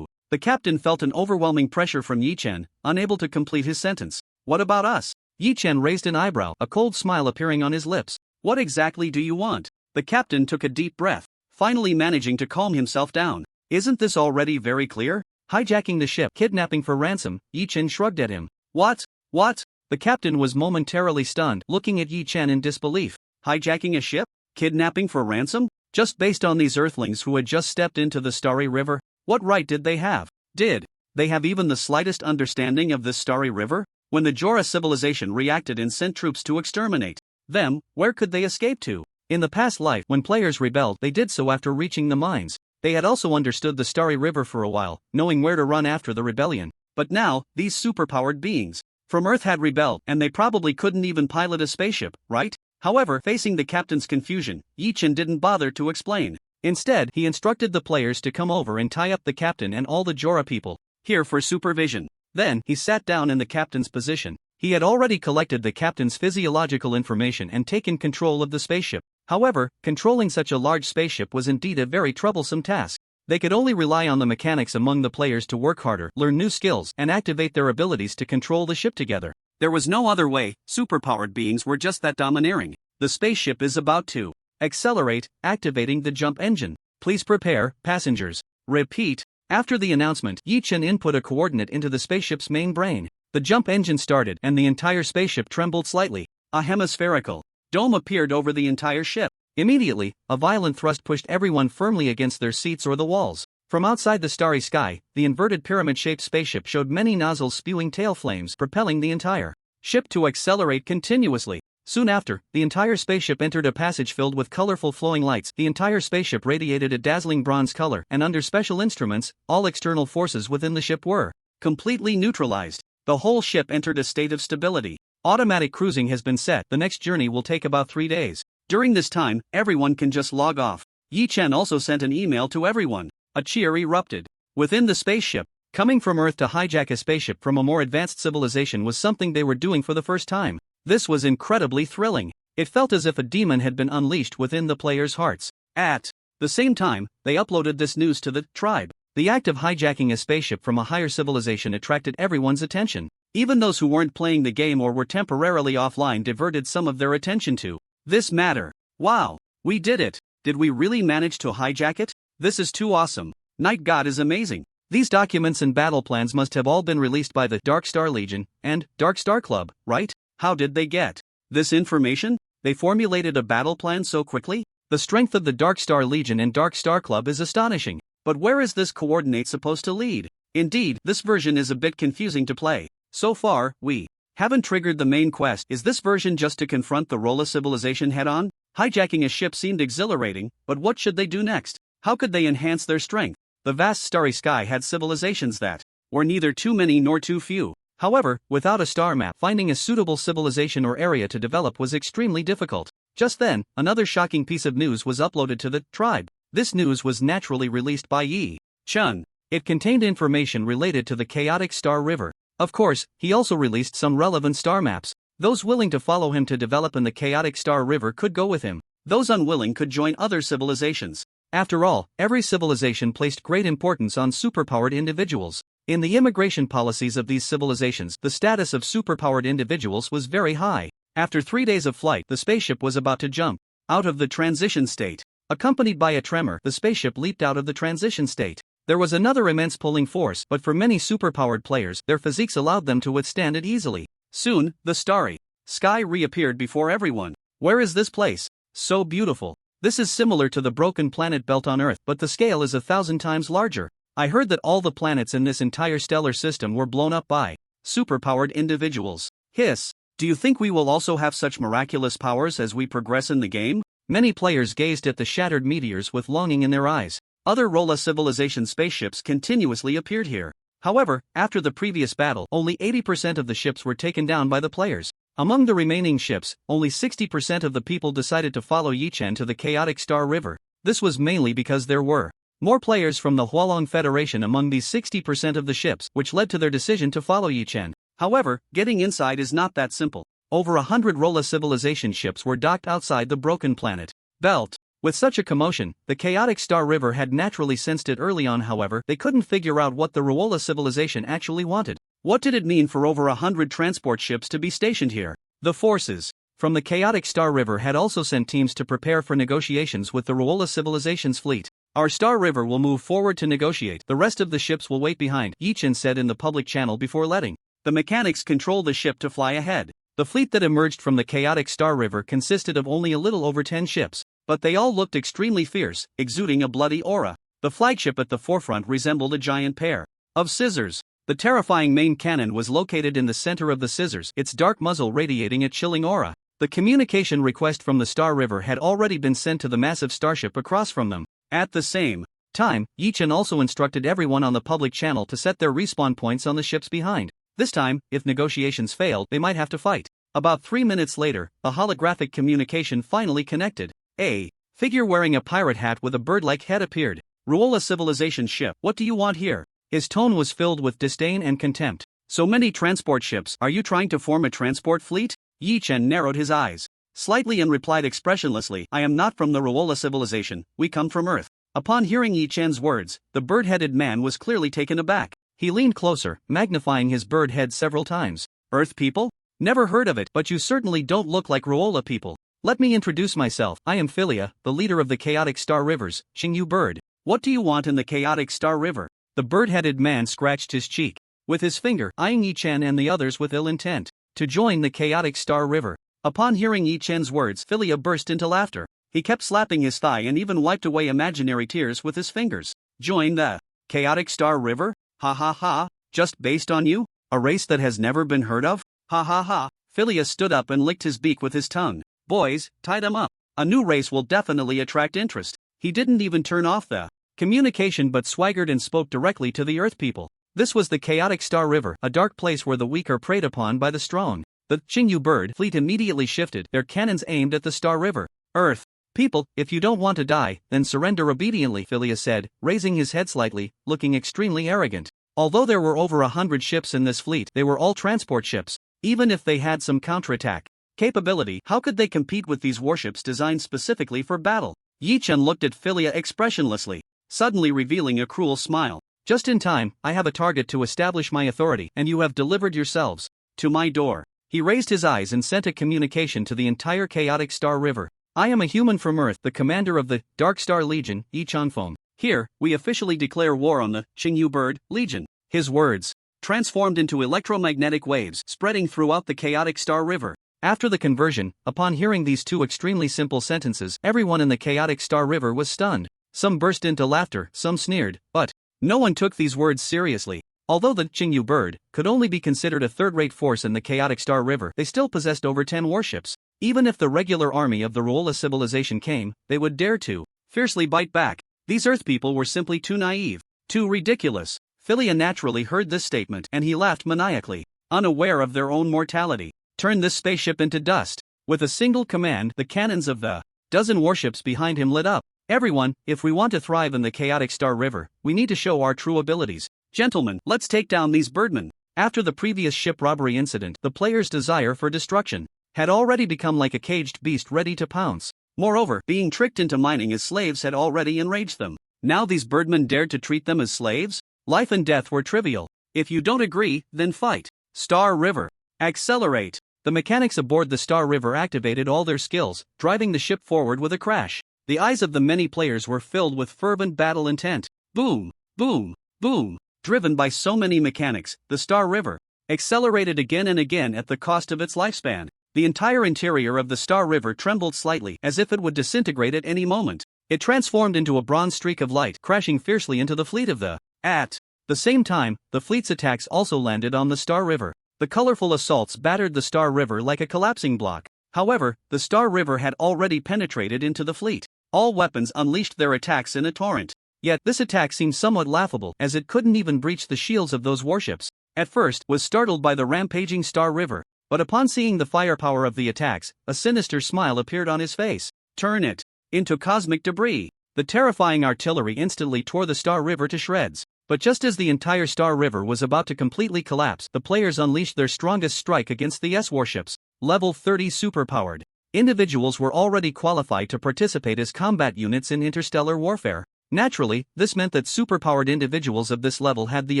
The captain felt an overwhelming pressure from Yi Chen, unable to complete his sentence. What about us? Yi Chen raised an eyebrow, a cold smile appearing on his lips. What exactly do you want? The captain took a deep breath, finally managing to calm himself down. Isn't this already very clear? Hijacking the ship, kidnapping for ransom. Yi Chen shrugged at him. What? The captain was momentarily stunned, looking at Yi Chen in disbelief. Hijacking a ship? Kidnapping for ransom? Just based on these earthlings who had just stepped into the Starry River? What right did they have? Did they have even the slightest understanding of this Starry River? When the Jora civilization reacted and sent troops to exterminate them, where could they escape to? In the past life, when players rebelled, they did so after reaching the mines. They had also understood the Starry River for a while, knowing where to run after the rebellion. But now, these superpowered beings from Earth had rebelled, and they probably couldn't even pilot a spaceship, right? However, facing the captain's confusion, Yi Chen didn't bother to explain. Instead, he instructed the players to come over and tie up the captain and all the Jora people here for supervision. Then, he sat down in the captain's position. He had already collected the captain's physiological information and taken control of the spaceship. However, controlling such a large spaceship was indeed a very troublesome task. They could only rely on the mechanics among the players to work harder, learn new skills, and activate their abilities to control the ship together. There was no other way, superpowered beings were just that domineering. The spaceship is about to accelerate, activating the jump engine. Please prepare, passengers. Repeat. After the announcement, Yi Chen input a coordinate into the spaceship's main brain. The jump engine started and the entire spaceship trembled slightly. A hemispherical dome appeared over the entire ship. Immediately, a violent thrust pushed everyone firmly against their seats or the walls. From outside the starry sky, the inverted pyramid-shaped spaceship showed many nozzles spewing tail flames, propelling the entire ship to accelerate continuously. Soon after, the entire spaceship entered a passage filled with colorful flowing lights. The entire spaceship radiated a dazzling bronze color, and under special instruments, all external forces within the ship were completely neutralized. The whole ship entered a state of stability. Automatic cruising has been set. The next journey will take about 3 days. During this time, everyone can just log off. Yi Chen also sent an email to everyone. A cheer erupted within the spaceship. Coming from Earth to hijack a spaceship from a more advanced civilization was something they were doing for the first time. This was incredibly thrilling. It felt as if a demon had been unleashed within the players' hearts. At the same time, they uploaded this news to the tribe. The act of hijacking a spaceship from a higher civilization attracted everyone's attention. Even those who weren't playing the game or were temporarily offline diverted some of their attention to this matter. Wow, we did it! Did we really manage to hijack it? This is too awesome. Night God is amazing. These documents and battle plans must have all been released by the Dark Star Legion and Dark Star Club, right? How did they get this information? They formulated a battle plan so quickly? The strength of the Dark Star Legion and Dark Star Club is astonishing. But where is this coordinate supposed to lead? Indeed, this version is a bit confusing to play. So far, we haven't triggered the main quest. Is this version just to confront the Rolla civilization head-on? Hijacking a ship seemed exhilarating, but what should they do next? How could they enhance their strength? The vast starry sky had civilizations that were neither too many nor too few. However, without a star map, finding a suitable civilization or area to develop was extremely difficult. Just then, another shocking piece of news was uploaded to the tribe. This news was naturally released by Yi Chen. It contained information related to the chaotic Star River. Of course, he also released some relevant star maps. Those willing to follow him to develop in the chaotic Star River could go with him. Those unwilling could join other civilizations. After all, every civilization placed great importance on superpowered individuals. In the immigration policies of these civilizations, the status of superpowered individuals was very high. After 3 days of flight, the spaceship was about to jump out of the transition state. Accompanied by a tremor, the spaceship leaped out of the transition state. There was another immense pulling force, but for many superpowered players, their physiques allowed them to withstand it easily. Soon, the starry sky reappeared before everyone. Where is this place? So beautiful. This is similar to the broken planet belt on Earth, but the scale is 1,000 times larger. I heard that all the planets in this entire stellar system were blown up by superpowered individuals. Hiss. Do you think we will also have such miraculous powers as we progress in the game? Many players gazed at the shattered meteors with longing in their eyes. Other Rolla civilization spaceships continuously appeared here. However, after the previous battle, only 80% of the ships were taken down by the players. Among the remaining ships, only 60% of the people decided to follow Yi Chen to the chaotic Star River. This was mainly because there were more players from the Hualong Federation among these 60% of the ships, which led to their decision to follow Yi Chen. However, getting inside is not that simple. Over 100 Rolla civilization ships were docked outside the broken planet belt. With such a commotion, the chaotic Star River had naturally sensed it early on. However, they couldn't figure out what the Rolla civilization actually wanted. What did it mean for over 100 transport ships to be stationed here? The forces from the chaotic Star River had also sent teams to prepare for negotiations with the Rolla civilization's fleet. Our Star River will move forward to negotiate. The rest of the ships will wait behind, Yi Chen said in the public channel before letting the mechanics control the ship to fly ahead. The fleet that emerged from the chaotic Star River consisted of only a little over 10 ships, but they all looked extremely fierce, exuding a bloody aura. The flagship at the forefront resembled a giant pair of scissors. The terrifying main cannon was located in the center of the scissors, its dark muzzle radiating a chilling aura. The communication request from the Star River had already been sent to the massive starship across from them. At the same time, Yi Chen also instructed everyone on the public channel to set their respawn points on the ships behind. This time, if negotiations failed, they might have to fight. About 3 minutes later, a holographic communication finally connected. A figure wearing a pirate hat with a bird-like head appeared. Rolla civilization ship, what do you want here? His tone was filled with disdain and contempt. So many transport ships. Are you trying to form a transport fleet? Yi Chen narrowed his eyes slightly and replied expressionlessly, I am not from the Rowola civilization, we come from Earth. Upon hearing Yi Chen's words, the bird-headed man was clearly taken aback. He leaned closer, magnifying his bird head several times. Earth people? Never heard of it, but you certainly don't look like Rowola people. Let me introduce myself, I am Philia, the leader of the Chaotic Star Rivers, Xingyu Bird. What do you want in the Chaotic Star River? The bird-headed man scratched his cheek with his finger, eyeing Yi Chen and the others with ill intent. To join the Chaotic Star River. Upon hearing Yi Chen's words, Philia burst into laughter. He kept slapping his thigh and even wiped away imaginary tears with his fingers. Join the Chaotic Star River? Ha ha ha, just based on you? A race that has never been heard of? Ha ha ha. Philia stood up and licked his beak with his tongue. Boys, tie them up. A new race will definitely attract interest. He didn't even turn off the communication but swaggered and spoke directly to the Earth people. This was the Chaotic Star River, a dark place where the weak are preyed upon by the strong. The Xingyu Bird fleet immediately shifted, their cannons aimed at the Star River. Earth people, if you don't want to die, then surrender obediently, Philia said, raising his head slightly, looking extremely arrogant. Although there were over 100 ships in this fleet, they were all transport ships. Even if they had some counterattack capability, how could they compete with these warships designed specifically for battle? Yi Chen looked at Philia expressionlessly, suddenly revealing a cruel smile. Just in time, I have a target to establish my authority, and you have delivered yourselves to my door. He raised his eyes and sent a communication to the entire Chaotic Star River. I am a human from Earth, the commander of the Dark Star Legion, Yi Chanfeng. Here, we officially declare war on the Xingyu Bird Legion. His words transformed into electromagnetic waves spreading throughout the Chaotic Star River. After the conversion, upon hearing these two extremely simple sentences, everyone in the Chaotic Star River was stunned. Some burst into laughter, some sneered, but no one took these words seriously. Although the Xingyu Bird could only be considered a third-rate force in the Chaotic Star River, they still possessed over 10 warships. Even if the regular army of the Rowola civilization came, they would dare to fiercely bite back. These Earth people were simply too naive, too ridiculous. Philia naturally heard this statement and he laughed maniacally, unaware of their own mortality. Turn this spaceship into dust. With a single command, the cannons of the dozen warships behind him lit up. Everyone, if we want to thrive in the Chaotic Star River, we need to show our true abilities. Gentlemen, let's take down these birdmen. After the previous ship robbery incident, the player's desire for destruction had already become like a caged beast ready to pounce. Moreover, being tricked into mining as slaves had already enraged them. Now these birdmen dared to treat them as slaves? Life and death were trivial. If you don't agree, then fight. Star River. Accelerate. The mechanics aboard the Star River activated all their skills, driving the ship forward with a crash. The eyes of the many players were filled with fervent battle intent. Boom, boom, boom. Driven by so many mechanics, the Star River accelerated again and again at the cost of its lifespan. The entire interior of the Star River trembled slightly as if it would disintegrate at any moment. It transformed into a bronze streak of light, crashing fiercely into the fleet of the At the same time, the fleet's attacks also landed on the Star River. The colorful assaults battered the Star River like a collapsing block. However, the Star River had already penetrated into the fleet. All weapons unleashed their attacks in a torrent. Yet, this attack seemed somewhat laughable, as it couldn't even breach the shields of those warships. At first, was startled by the rampaging Star River, but upon seeing the firepower of the attacks, a sinister smile appeared on his face. Turn it into cosmic debris. The terrifying artillery instantly tore the Star River to shreds. But just as the entire Star River was about to completely collapse, the players unleashed their strongest strike against the S warships. Level 30 superpowered individuals were already qualified to participate as combat units in interstellar warfare. Naturally, this meant that superpowered individuals of this level had the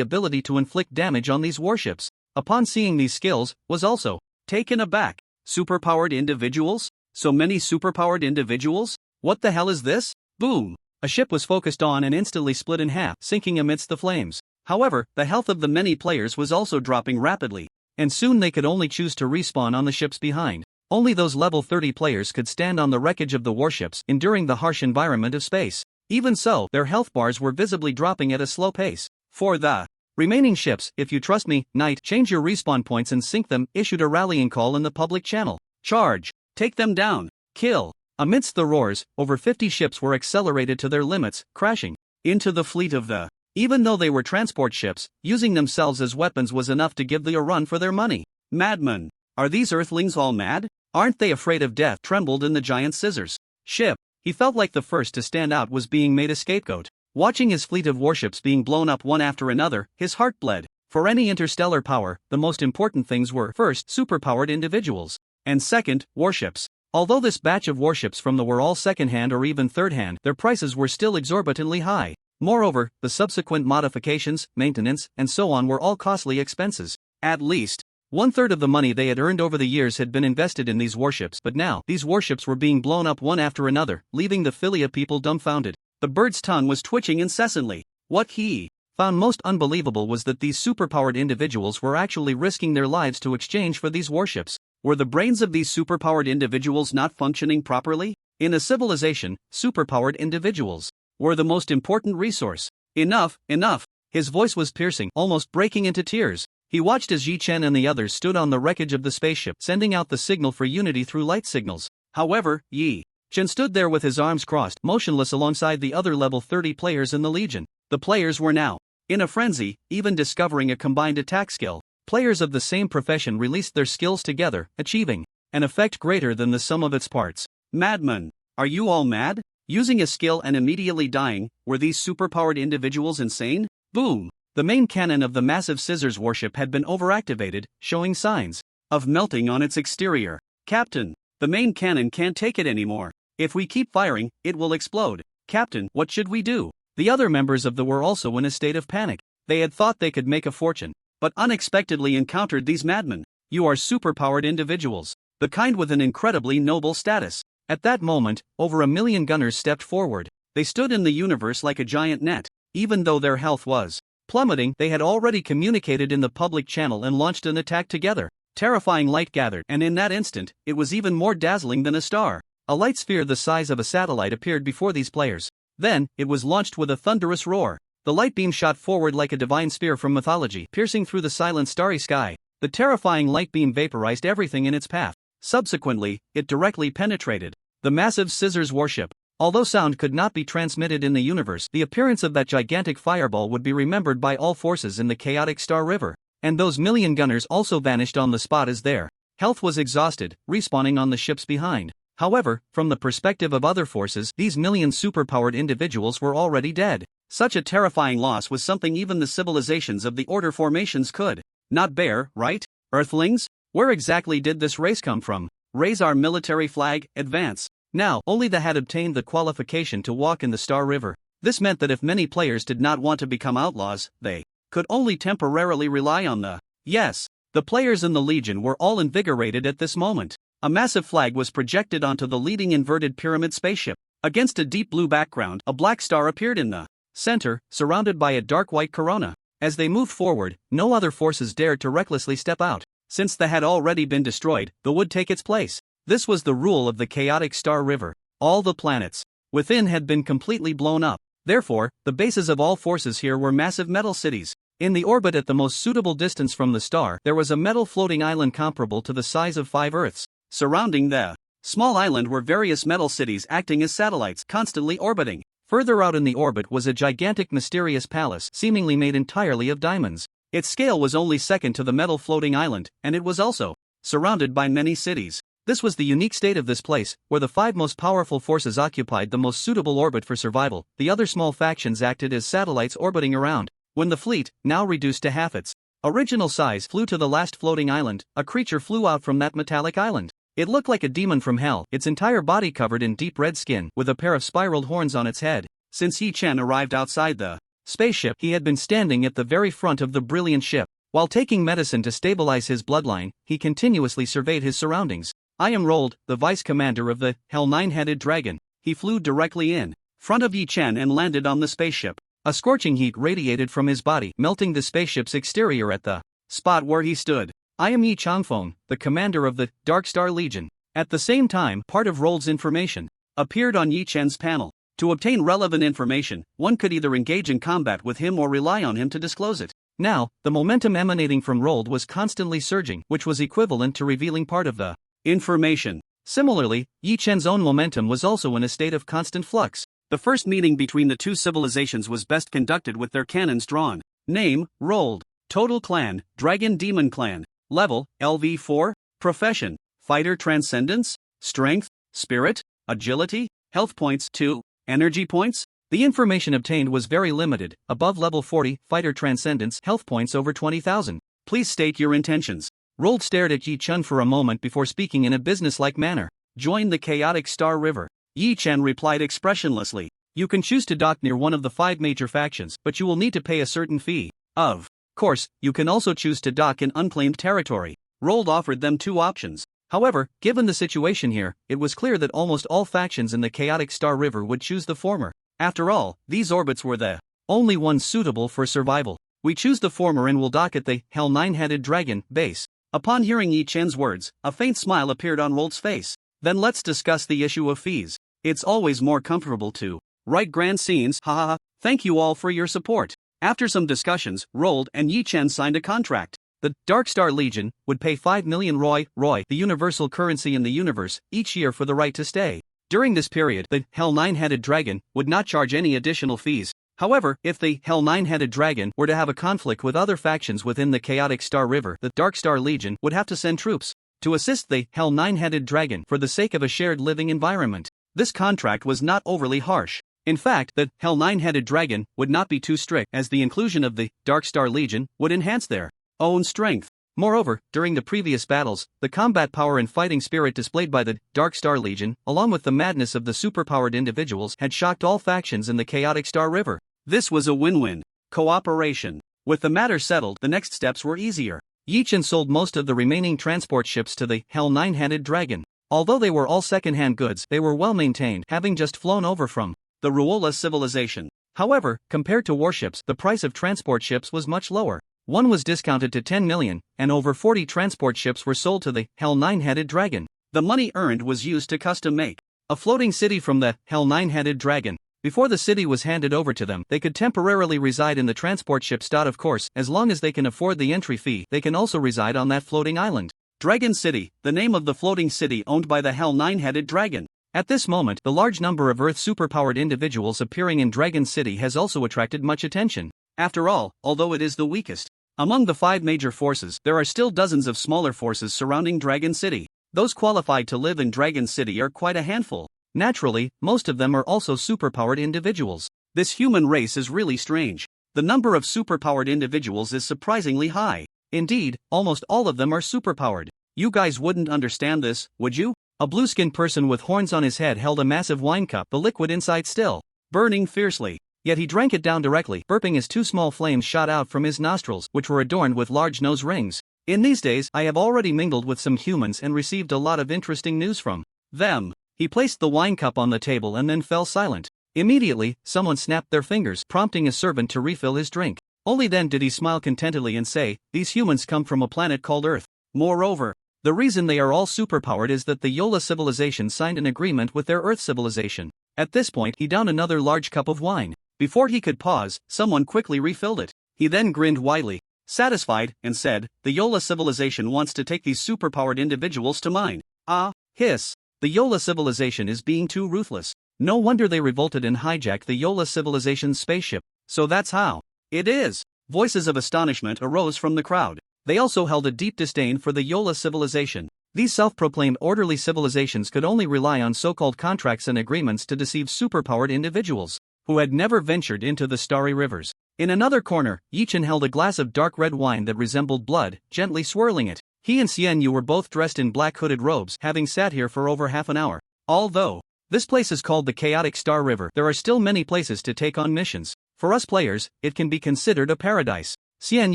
ability to inflict damage on these warships. Upon seeing these skills, was also taken aback. Superpowered individuals? So many superpowered individuals? What the hell is this? Boom! A ship was focused on and instantly split in half, sinking amidst the flames. However, the health of the many players was also dropping rapidly, and soon they could only choose to respawn on the ships behind. Only those level 30 players could stand on the wreckage of the warships, enduring the harsh environment of space. Even so, their health bars were visibly dropping at a slow pace. For the remaining ships, if you trust me, Knight, change your respawn points and sink them, issued a rallying call in the public channel. Charge! Take them down! Kill! Amidst the roars, over 50 ships were accelerated to their limits, crashing into the fleet of the. Even though they were transport ships, using themselves as weapons was enough to give them a run for their money. Madmen! Are these Earthlings all mad? Aren't they afraid of death? Trembled in the giant scissors. Ship. He felt like the first to stand out was being made a scapegoat. Watching his fleet of warships being blown up one after another, his heart bled. For any interstellar power, the most important things were first, superpowered individuals, and second, warships. Although this batch of warships from the were all second-hand or even third-hand, their prices were still exorbitantly high. Moreover, the subsequent modifications, maintenance, and so on were all costly expenses. At least one-third of the money they had earned over the years had been invested in these warships, but now, these warships were being blown up one after another, leaving the Philia people dumbfounded. The bird's tongue was twitching incessantly. What he found most unbelievable was that these superpowered individuals were actually risking their lives to exchange for these warships. Were the brains of these superpowered individuals not functioning properly? In a civilization, superpowered individuals were the most important resource. Enough, enough. His voice was piercing, almost breaking into tears. He watched as Yi Chen and the others stood on the wreckage of the spaceship, sending out the signal for unity through light signals. However, Yi Chen stood there with his arms crossed, motionless alongside the other level 30 players in the Legion. The players were now in a frenzy, even discovering a combined attack skill. Players of the same profession released their skills together, achieving an effect greater than the sum of its parts. Madman, are you all mad? Using a skill and immediately dying, were these superpowered individuals insane? Boom! The main cannon of the massive scissors warship had been overactivated, showing signs of melting on its exterior. Captain, the main cannon can't take it anymore. If we keep firing, it will explode. Captain, what should we do? The other members of the were also in a state of panic. They had thought they could make a fortune, but unexpectedly encountered these madmen. You are superpowered individuals, the kind with an incredibly noble status. At that moment, over 1 million gunners stepped forward. They stood in the universe like a giant net. Even though their health was plummeting, they had already communicated in the public channel and launched an attack together. Terrifying light gathered, and in that instant, it was even more dazzling than a star. A light sphere the size of a satellite appeared before these players. Then, it was launched with a thunderous roar. The light beam shot forward like a divine spear from mythology, piercing through the silent starry sky. The terrifying light beam vaporized everything in its path. Subsequently, it directly penetrated the massive scissors warship. Although sound could not be transmitted in the universe, the appearance of that gigantic fireball would be remembered by all forces in the chaotic Star River. And those million gunners also vanished on the spot as their health was exhausted, respawning on the ships behind. However, from the perspective of other forces, these million superpowered individuals were already dead. Such a terrifying loss was something even the civilizations of the Order formations could not bear, right? Earthlings? Where exactly did this race come from? Raise our military flag, advance. Now, only the had obtained the qualification to walk in the Star River. This meant that if many players did not want to become outlaws, they could only temporarily rely on the yes. The players in the Legion were all invigorated at this moment. A massive flag was projected onto the leading inverted pyramid spaceship. Against a deep blue background, a black star appeared in the center, surrounded by a dark white corona. As they moved forward, no other forces dared to recklessly step out. Since the had already been destroyed, the would take its place. This was the rule of the chaotic Star River. All the planets within had been completely blown up. Therefore, the bases of all forces here were massive metal cities. In the orbit at the most suitable distance from the star, there was a metal floating island comparable to the size of 5 Earths. Surrounding the small island were various metal cities acting as satellites, constantly orbiting. Further out in the orbit was a gigantic mysterious palace, seemingly made entirely of diamonds. Its scale was only second to the metal floating island, and it was also surrounded by many cities. This was the unique state of this place, where the 5 most powerful forces occupied the most suitable orbit for survival. The other small factions acted as satellites orbiting around. When the fleet, now reduced to half its original size, flew to the last floating island, a creature flew out from that metallic island. It looked like a demon from hell, its entire body covered in deep red skin, with a pair of spiraled horns on its head. Since Yi Chen arrived outside the spaceship, he had been standing at the very front of the brilliant ship. While taking medicine to stabilize his bloodline, he continuously surveyed his surroundings. I am Rold, the vice commander of the Hell 9-headed dragon. He flew directly in front of Yi Chen and landed on the spaceship. A scorching heat radiated from his body, melting the spaceship's exterior at the spot where he stood. I am Yi Changfeng, the commander of the Dark Star Legion. At the same time, part of Rold's information appeared on Yi Chen's panel. To obtain relevant information, one could either engage in combat with him or rely on him to disclose it. Now, the momentum emanating from Rold was constantly surging, which was equivalent to revealing part of the information. Similarly, Yi Chen's own momentum was also in a state of constant flux. The first meeting between the two civilizations was best conducted with their cannons drawn. Name, Rold. Total clan, Dragon Demon Clan. Level, LV4. Profession, Fighter Transcendence. Strength, Spirit, Agility. Health points 2. Energy points, The information obtained was very limited, above level 40, fighter transcendence, health points over 20,000. Please state your intentions. Rold stared at Yi Chun for a moment before speaking in a businesslike manner. Join the chaotic Star River. Yi Chen replied expressionlessly. You can choose to dock near one of the 5 major factions, but you will need to pay a certain fee. Of course, you can also choose to dock in unclaimed territory. Rold offered them 2 options. However, given the situation here, it was clear that almost all factions in the chaotic Star River would choose the former. After all, these orbits were the only ones suitable for survival. We choose the former and will dock at the Hell Nine-Headed Dragon base. Upon hearing Yi Chen's words, a faint smile appeared on Rold's face. Then let's discuss the issue of fees. It's always more comfortable to write grand scenes, haha. Thank you all for your support. After some discussions, Rold and Yi Chen signed a contract. The Dark Star Legion would pay 5 million Roy, the universal currency in the universe, each year for the right to stay. During this period, the Hell Nine-Headed Dragon would not charge any additional fees. However, if the Hell Nine-Headed Dragon were to have a conflict with other factions within the Chaotic Star River, the Dark Star Legion would have to send troops to assist the Hell Nine-Headed Dragon for the sake of a shared living environment. This contract was not overly harsh. In fact, the Hell Nine-Headed Dragon would not be too strict, as the inclusion of the Dark Star Legion would enhance their own strength. Moreover, during the previous battles, the combat power and fighting spirit displayed by the Dark Star Legion, along with the madness of the superpowered individuals, had shocked all factions in the Chaotic Star River. This was a win-win cooperation. With the matter settled, the next steps were easier. Yi Chen sold most of the remaining transport ships to the Hell Nine-Headed Dragon. Although they were all second-hand goods, they were well maintained, having just flown over from the Ruola civilization. However, compared to warships, the price of transport ships was much lower. One was discounted to 10 million, and over 40 transport ships were sold to the Hell Nine-Headed Dragon. The money earned was used to custom-make a floating city from the Hell Nine-Headed Dragon. Before the city was handed over to them, they could temporarily reside in the transport ships. Of course, as long as they can afford the entry fee, they can also reside on that floating island. Dragon City, the name of the floating city owned by the Hell Nine-Headed Dragon. At this moment, the large number of Earth superpowered individuals appearing in Dragon City has also attracted much attention. After all, although it is the weakest among the 5 major forces, there are still dozens of smaller forces surrounding Dragon City. Those qualified to live in Dragon City are quite a handful. Naturally, most of them are also superpowered individuals. This human race is really strange. The number of superpowered individuals is surprisingly high. Indeed, almost all of them are superpowered. You guys wouldn't understand this, would you? A blue-skinned person with horns on his head held a massive wine cup, the liquid inside still burning fiercely. Yet he drank it down directly, burping as 2 small flames shot out from his nostrils, which were adorned with large nose rings. In these days, I have already mingled with some humans and received a lot of interesting news from them. He placed the wine cup on the table and then fell silent. Immediately, someone snapped their fingers, prompting a servant to refill his drink. Only then did he smile contentedly and say, "These humans come from a planet called Earth. Moreover, the reason they are all superpowered is that the Yola civilization signed an agreement with their Earth civilization." At this point, he downed another large cup of wine. Before he could pause, someone quickly refilled it. He then grinned widely, satisfied, and said, "The Yola civilization wants to take these superpowered individuals to mine." Ah, hiss. The Yola civilization is being too ruthless. No wonder they revolted and hijacked the Yola civilization's spaceship. So that's how it is. Voices of astonishment arose from the crowd. They also held a deep disdain for the Yola civilization. These self-proclaimed orderly civilizations could only rely on so-called contracts and agreements to deceive superpowered individuals who had never ventured into the starry rivers. In another corner, Yi Chen held a glass of dark red wine that resembled blood, gently swirling it. He and Xian Yu were both dressed in black hooded robes, having sat here for over half an hour. Although this place is called the Chaotic Star River, there are still many places to take on missions. For us players, it can be considered a paradise. Xian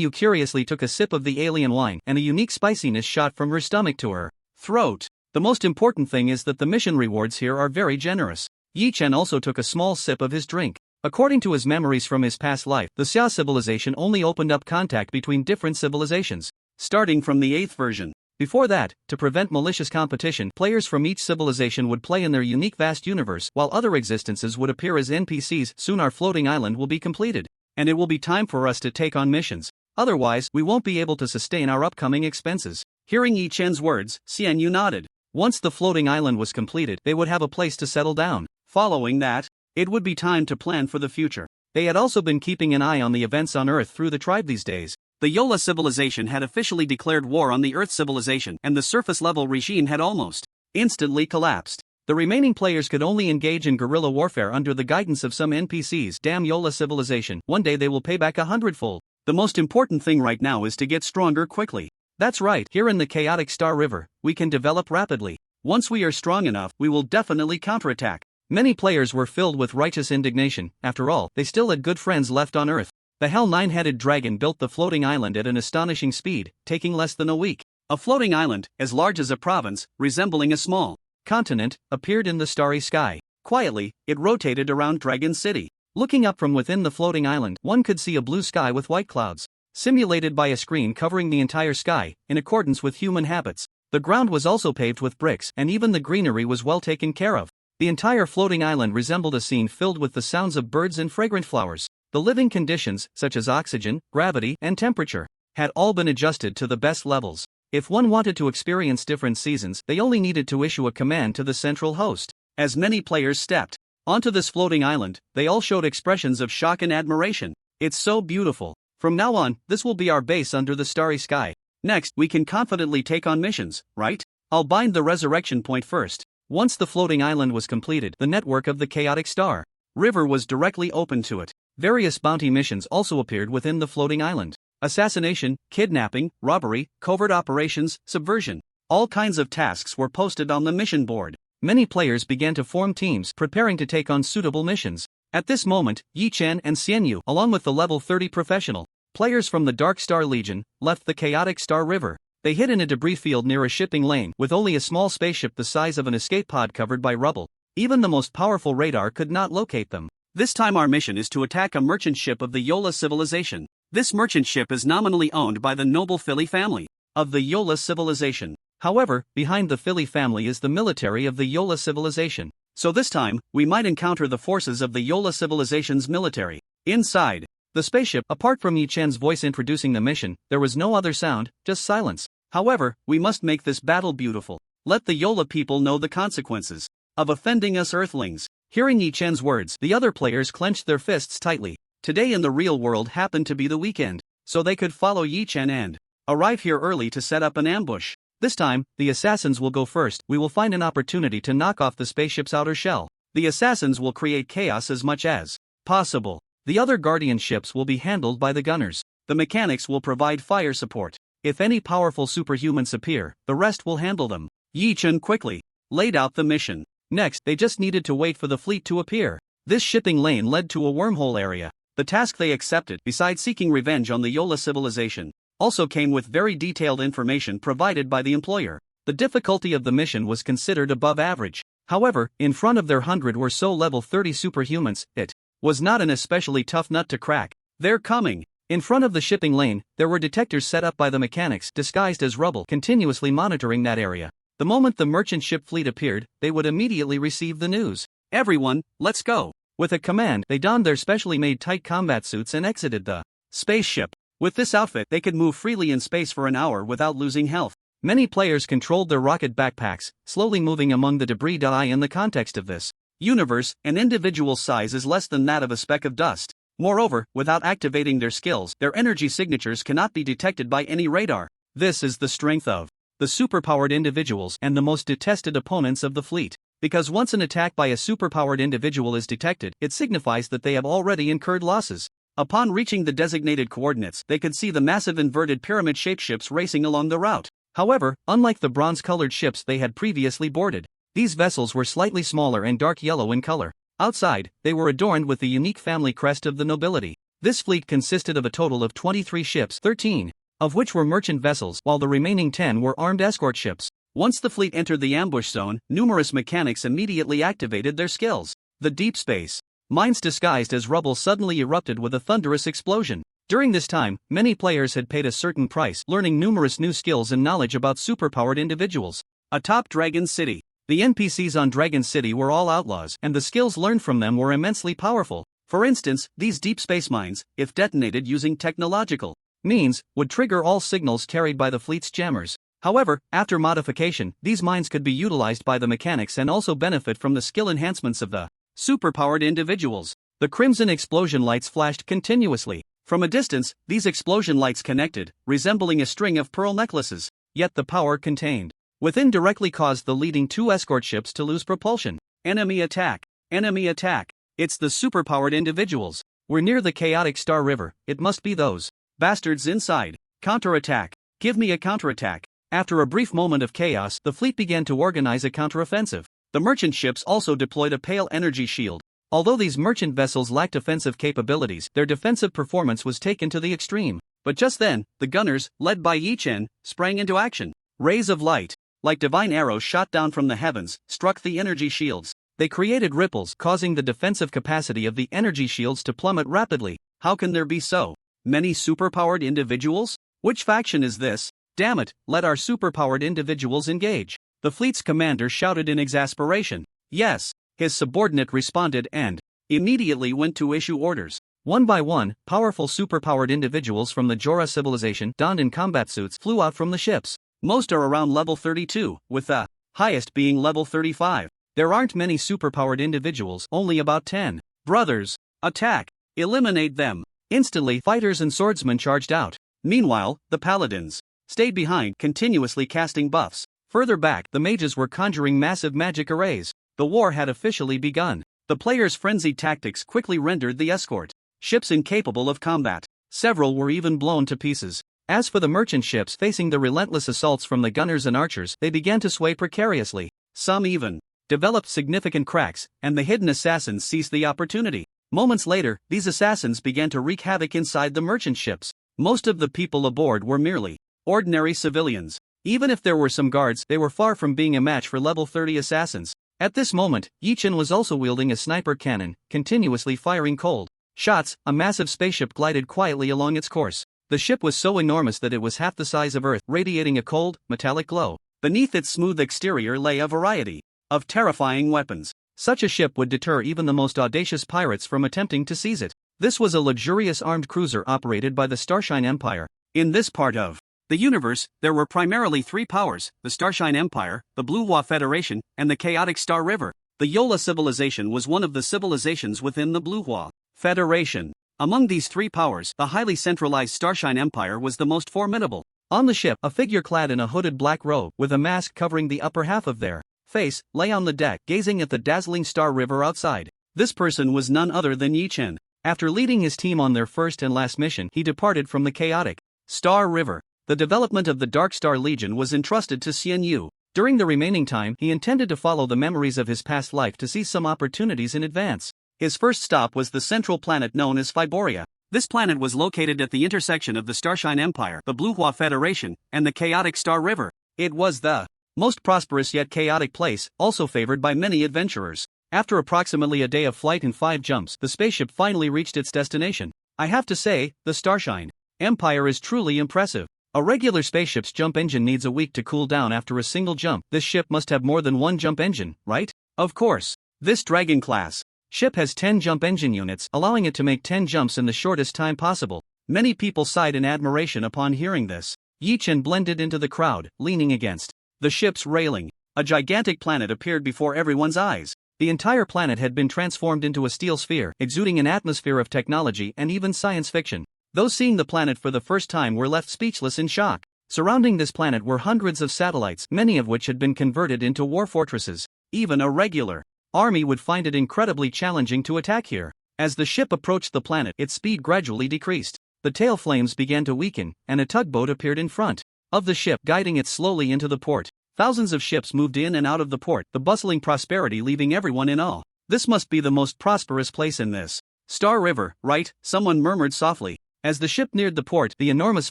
Yu curiously took a sip of the alien wine, and a unique spiciness shot from her stomach to her throat. The most important thing is that the mission rewards here are very generous. Yi Chen also took a small sip of his drink. According to his memories from his past life, the Xia civilization only opened up contact between different civilizations, starting from the 8th version. Before that, to prevent malicious competition, players from each civilization would play in their unique vast universe, while other existences would appear as NPCs. Soon our floating island will be completed, and it will be time for us to take on missions. Otherwise, we won't be able to sustain our upcoming expenses. Hearing Yi Chen's words, Xian Yu nodded. Once the floating island was completed, they would have a place to settle down. Following that, it would be time to plan for the future. They had also been keeping an eye on the events on Earth through the tribe these days. The Yola civilization had officially declared war on the Earth civilization, and the surface-level regime had almost instantly collapsed. The remaining players could only engage in guerrilla warfare under the guidance of some NPCs. Damn Yola civilization, one day they will pay back 100-fold. The most important thing right now is to get stronger quickly. That's right, here in the chaotic Star River, we can develop rapidly. Once we are strong enough, we will definitely counterattack. Many players were filled with righteous indignation. After all, they still had good friends left on Earth. The Hell Nine-Headed Dragon built the floating island at an astonishing speed, taking less than a week. A floating island, as large as a province, resembling a small continent, appeared in the starry sky. Quietly, it rotated around Dragon City. Looking up from within the floating island, one could see a blue sky with white clouds, simulated by a screen covering the entire sky, in accordance with human habits. The ground was also paved with bricks, and even the greenery was well taken care of. The entire floating island resembled a scene filled with the sounds of birds and fragrant flowers. The living conditions, such as oxygen, gravity, and temperature, had all been adjusted to the best levels. If one wanted to experience different seasons, they only needed to issue a command to the central host. As many players stepped onto this floating island, they all showed expressions of shock and admiration. It's so beautiful. From now on, this will be our base under the starry sky. Next, we can confidently take on missions, right? I'll bind the resurrection point first. Once the floating island was completed, the network of the chaotic Star River was directly open to it. Various bounty missions also appeared within the floating island. Assassination, kidnapping, robbery, covert operations, subversion. All kinds of tasks were posted on the mission board. Many players began to form teams, preparing to take on suitable missions. At this moment, Yi Chen and Xianyu, along with the level 30 professional players from the Dark Star Legion, left the chaotic Star River. They hid in a debris field near a shipping lane, with only a small spaceship the size of an escape pod covered by rubble. Even the most powerful radar could not locate them. This time our mission is to attack a merchant ship of the Yola civilization. This merchant ship is nominally owned by the noble Philly family of the Yola civilization. However, behind the Philly family is the military of the Yola civilization. So this time, we might encounter the forces of the Yola civilization's military. Inside the spaceship, apart from Yi Chen's voice introducing the mission, there was no other sound, just silence. However, we must make this battle beautiful. Let the Yola people know the consequences of offending us Earthlings. Hearing Yi Chen's words, the other players clenched their fists tightly. Today in the real world happened to be the weekend, so they could follow Yi Chen and arrive here early to set up an ambush. This time, the assassins will go first. We will find an opportunity to knock off the spaceship's outer shell. The assassins will create chaos as much as possible. The other guardian ships will be handled by the gunners. The mechanics will provide fire support. If any powerful superhumans appear, the rest will handle them. Yi Chen quickly laid out the mission. Next, they just needed to wait for the fleet to appear. This shipping lane led to a wormhole area. The task they accepted, besides seeking revenge on the Yola civilization, also came with very detailed information provided by the employer. The difficulty of the mission was considered above average. However, in front of their 100 or so level 30 superhumans, it was not an especially tough nut to crack. They're coming. In front of the shipping lane, there were detectors set up by the mechanics disguised as rubble, continuously monitoring that area. The moment the merchant ship fleet appeared, they would immediately receive the news. Everyone, let's go. With a command, they donned their specially made tight combat suits and exited the spaceship. With this outfit, they could move freely in space for an hour without losing health. Many players controlled their rocket backpacks, slowly moving among the debris. In the context of this universe, an individual's size is less than that of a speck of dust. Moreover, without activating their skills, their energy signatures cannot be detected by any radar. This is the strength of the superpowered individuals and the most detested opponents of the fleet. Because once an attack by a superpowered individual is detected, it signifies that they have already incurred losses. Upon reaching the designated coordinates, they could see the massive inverted pyramid-shaped ships racing along the route. However, unlike the bronze-colored ships they had previously boarded, these vessels were slightly smaller and dark yellow in color. Outside, they were adorned with the unique family crest of the nobility. This fleet consisted of a total of 23 ships, 13 of which were merchant vessels, while the remaining 10 were armed escort ships. Once the fleet entered the ambush zone, numerous mechanics immediately activated their skills. The deep space mines disguised as rubble suddenly erupted with a thunderous explosion. During this time, many players had paid a certain price, learning numerous new skills and knowledge about superpowered individuals. Atop Dragon City, the NPCs on Dragon City were all outlaws, and the skills learned from them were immensely powerful. For instance, these deep space mines, if detonated using technological means, would trigger all signals carried by the fleet's jammers. However, after modification, these mines could be utilized by the mechanics and also benefit from the skill enhancements of the superpowered individuals. The crimson explosion lights flashed continuously. From a distance, these explosion lights connected, resembling a string of pearl necklaces. Yet the power contained within directly caused the leading two escort ships to lose propulsion. Enemy attack! Enemy attack! It's the superpowered individuals. We're near the chaotic Star River, it must be those bastards inside. Counterattack! Give me a counterattack! After a brief moment of chaos, the fleet began to organize a counteroffensive. The merchant ships also deployed a pale energy shield. Although these merchant vessels lacked offensive capabilities, their defensive performance was taken to the extreme. But just then, the gunners, led by Yi Chen, sprang into action. Rays of light, like divine arrows shot down from the heavens, struck the energy shields. They created ripples, causing the defensive capacity of the energy shields to plummet rapidly. How can there be so many superpowered individuals? Which faction is this? Damn it, let our superpowered individuals engage. The fleet's commander shouted in exasperation. Yes, his subordinate responded and immediately went to issue orders. One by one, powerful superpowered individuals from the Jora civilization, donned in combat suits, flew out from the ships. Most are around level 32, with the highest being level 35. There aren't many superpowered individuals, only about 10. Brothers, attack! Eliminate them! Instantly, fighters and swordsmen charged out. Meanwhile, the paladins stayed behind, continuously casting buffs. Further back, the mages were conjuring massive magic arrays. The war had officially begun. The players' frenzied tactics quickly rendered the escort ships incapable of combat. Several were even blown to pieces. As for the merchant ships facing the relentless assaults from the gunners and archers, they began to sway precariously. Some even developed significant cracks, and the hidden assassins seized the opportunity. Moments later, these assassins began to wreak havoc inside the merchant ships. Most of the people aboard were merely ordinary civilians. Even if there were some guards, they were far from being a match for level 30 assassins. At this moment, Yi Chen was also wielding a sniper cannon, continuously firing cold shots. A massive spaceship glided quietly along its course. The ship was so enormous that it was half the size of Earth, radiating a cold, metallic glow. Beneath its smooth exterior lay a variety of terrifying weapons. Such a ship would deter even the most audacious pirates from attempting to seize it. This was a luxurious armed cruiser operated by the Starshine Empire. In this part of the universe, there were primarily three powers: the Starshine Empire, the Bluehua Federation, and the chaotic Star River. The Yola civilization was one of the civilizations within the Bluehua Federation. Among these three powers, the highly centralized Starshine Empire was the most formidable. On the ship, a figure clad in a hooded black robe, with a mask covering the upper half of their face, lay on the deck, gazing at the dazzling Star River outside. This person was none other than Yi Chen. After leading his team on their first and last mission, he departed from the chaotic Star River. The development of the Dark Star Legion was entrusted to Xian Yu. During the remaining time, he intended to follow the memories of his past life to seize some opportunities in advance. His first stop was the central planet known as Phiboria. This planet was located at the intersection of the Starshine Empire, the Bluehua Federation, and the chaotic Star River. It was the most prosperous yet chaotic place, also favored by many adventurers. After approximately a day of flight and 5 jumps, the spaceship finally reached its destination. I have to say, the Starshine Empire is truly impressive. A regular spaceship's jump engine needs a week to cool down after a single jump. This ship must have more than one jump engine, right? Of course. This Dragon class ship has 10 jump engine units, allowing it to make 10 jumps in the shortest time possible. Many people sighed in admiration upon hearing this. Yi Chen blended into the crowd, leaning against the ship's railing. A gigantic planet appeared before everyone's eyes. The entire planet had been transformed into a steel sphere, exuding an atmosphere of technology and even science fiction. Those seeing the planet for the first time were left speechless in shock. Surrounding this planet were hundreds of satellites, many of which had been converted into war fortresses. Even a regular army would find it incredibly challenging to attack here. As the ship approached the planet, its speed gradually decreased. The tail flames began to weaken, and a tugboat appeared in front of the ship, guiding it slowly into the port. Thousands of ships moved in and out of the port, the bustling prosperity leaving everyone in awe. This must be the most prosperous place in this Star River, right? Someone murmured softly. As the ship neared the port, the enormous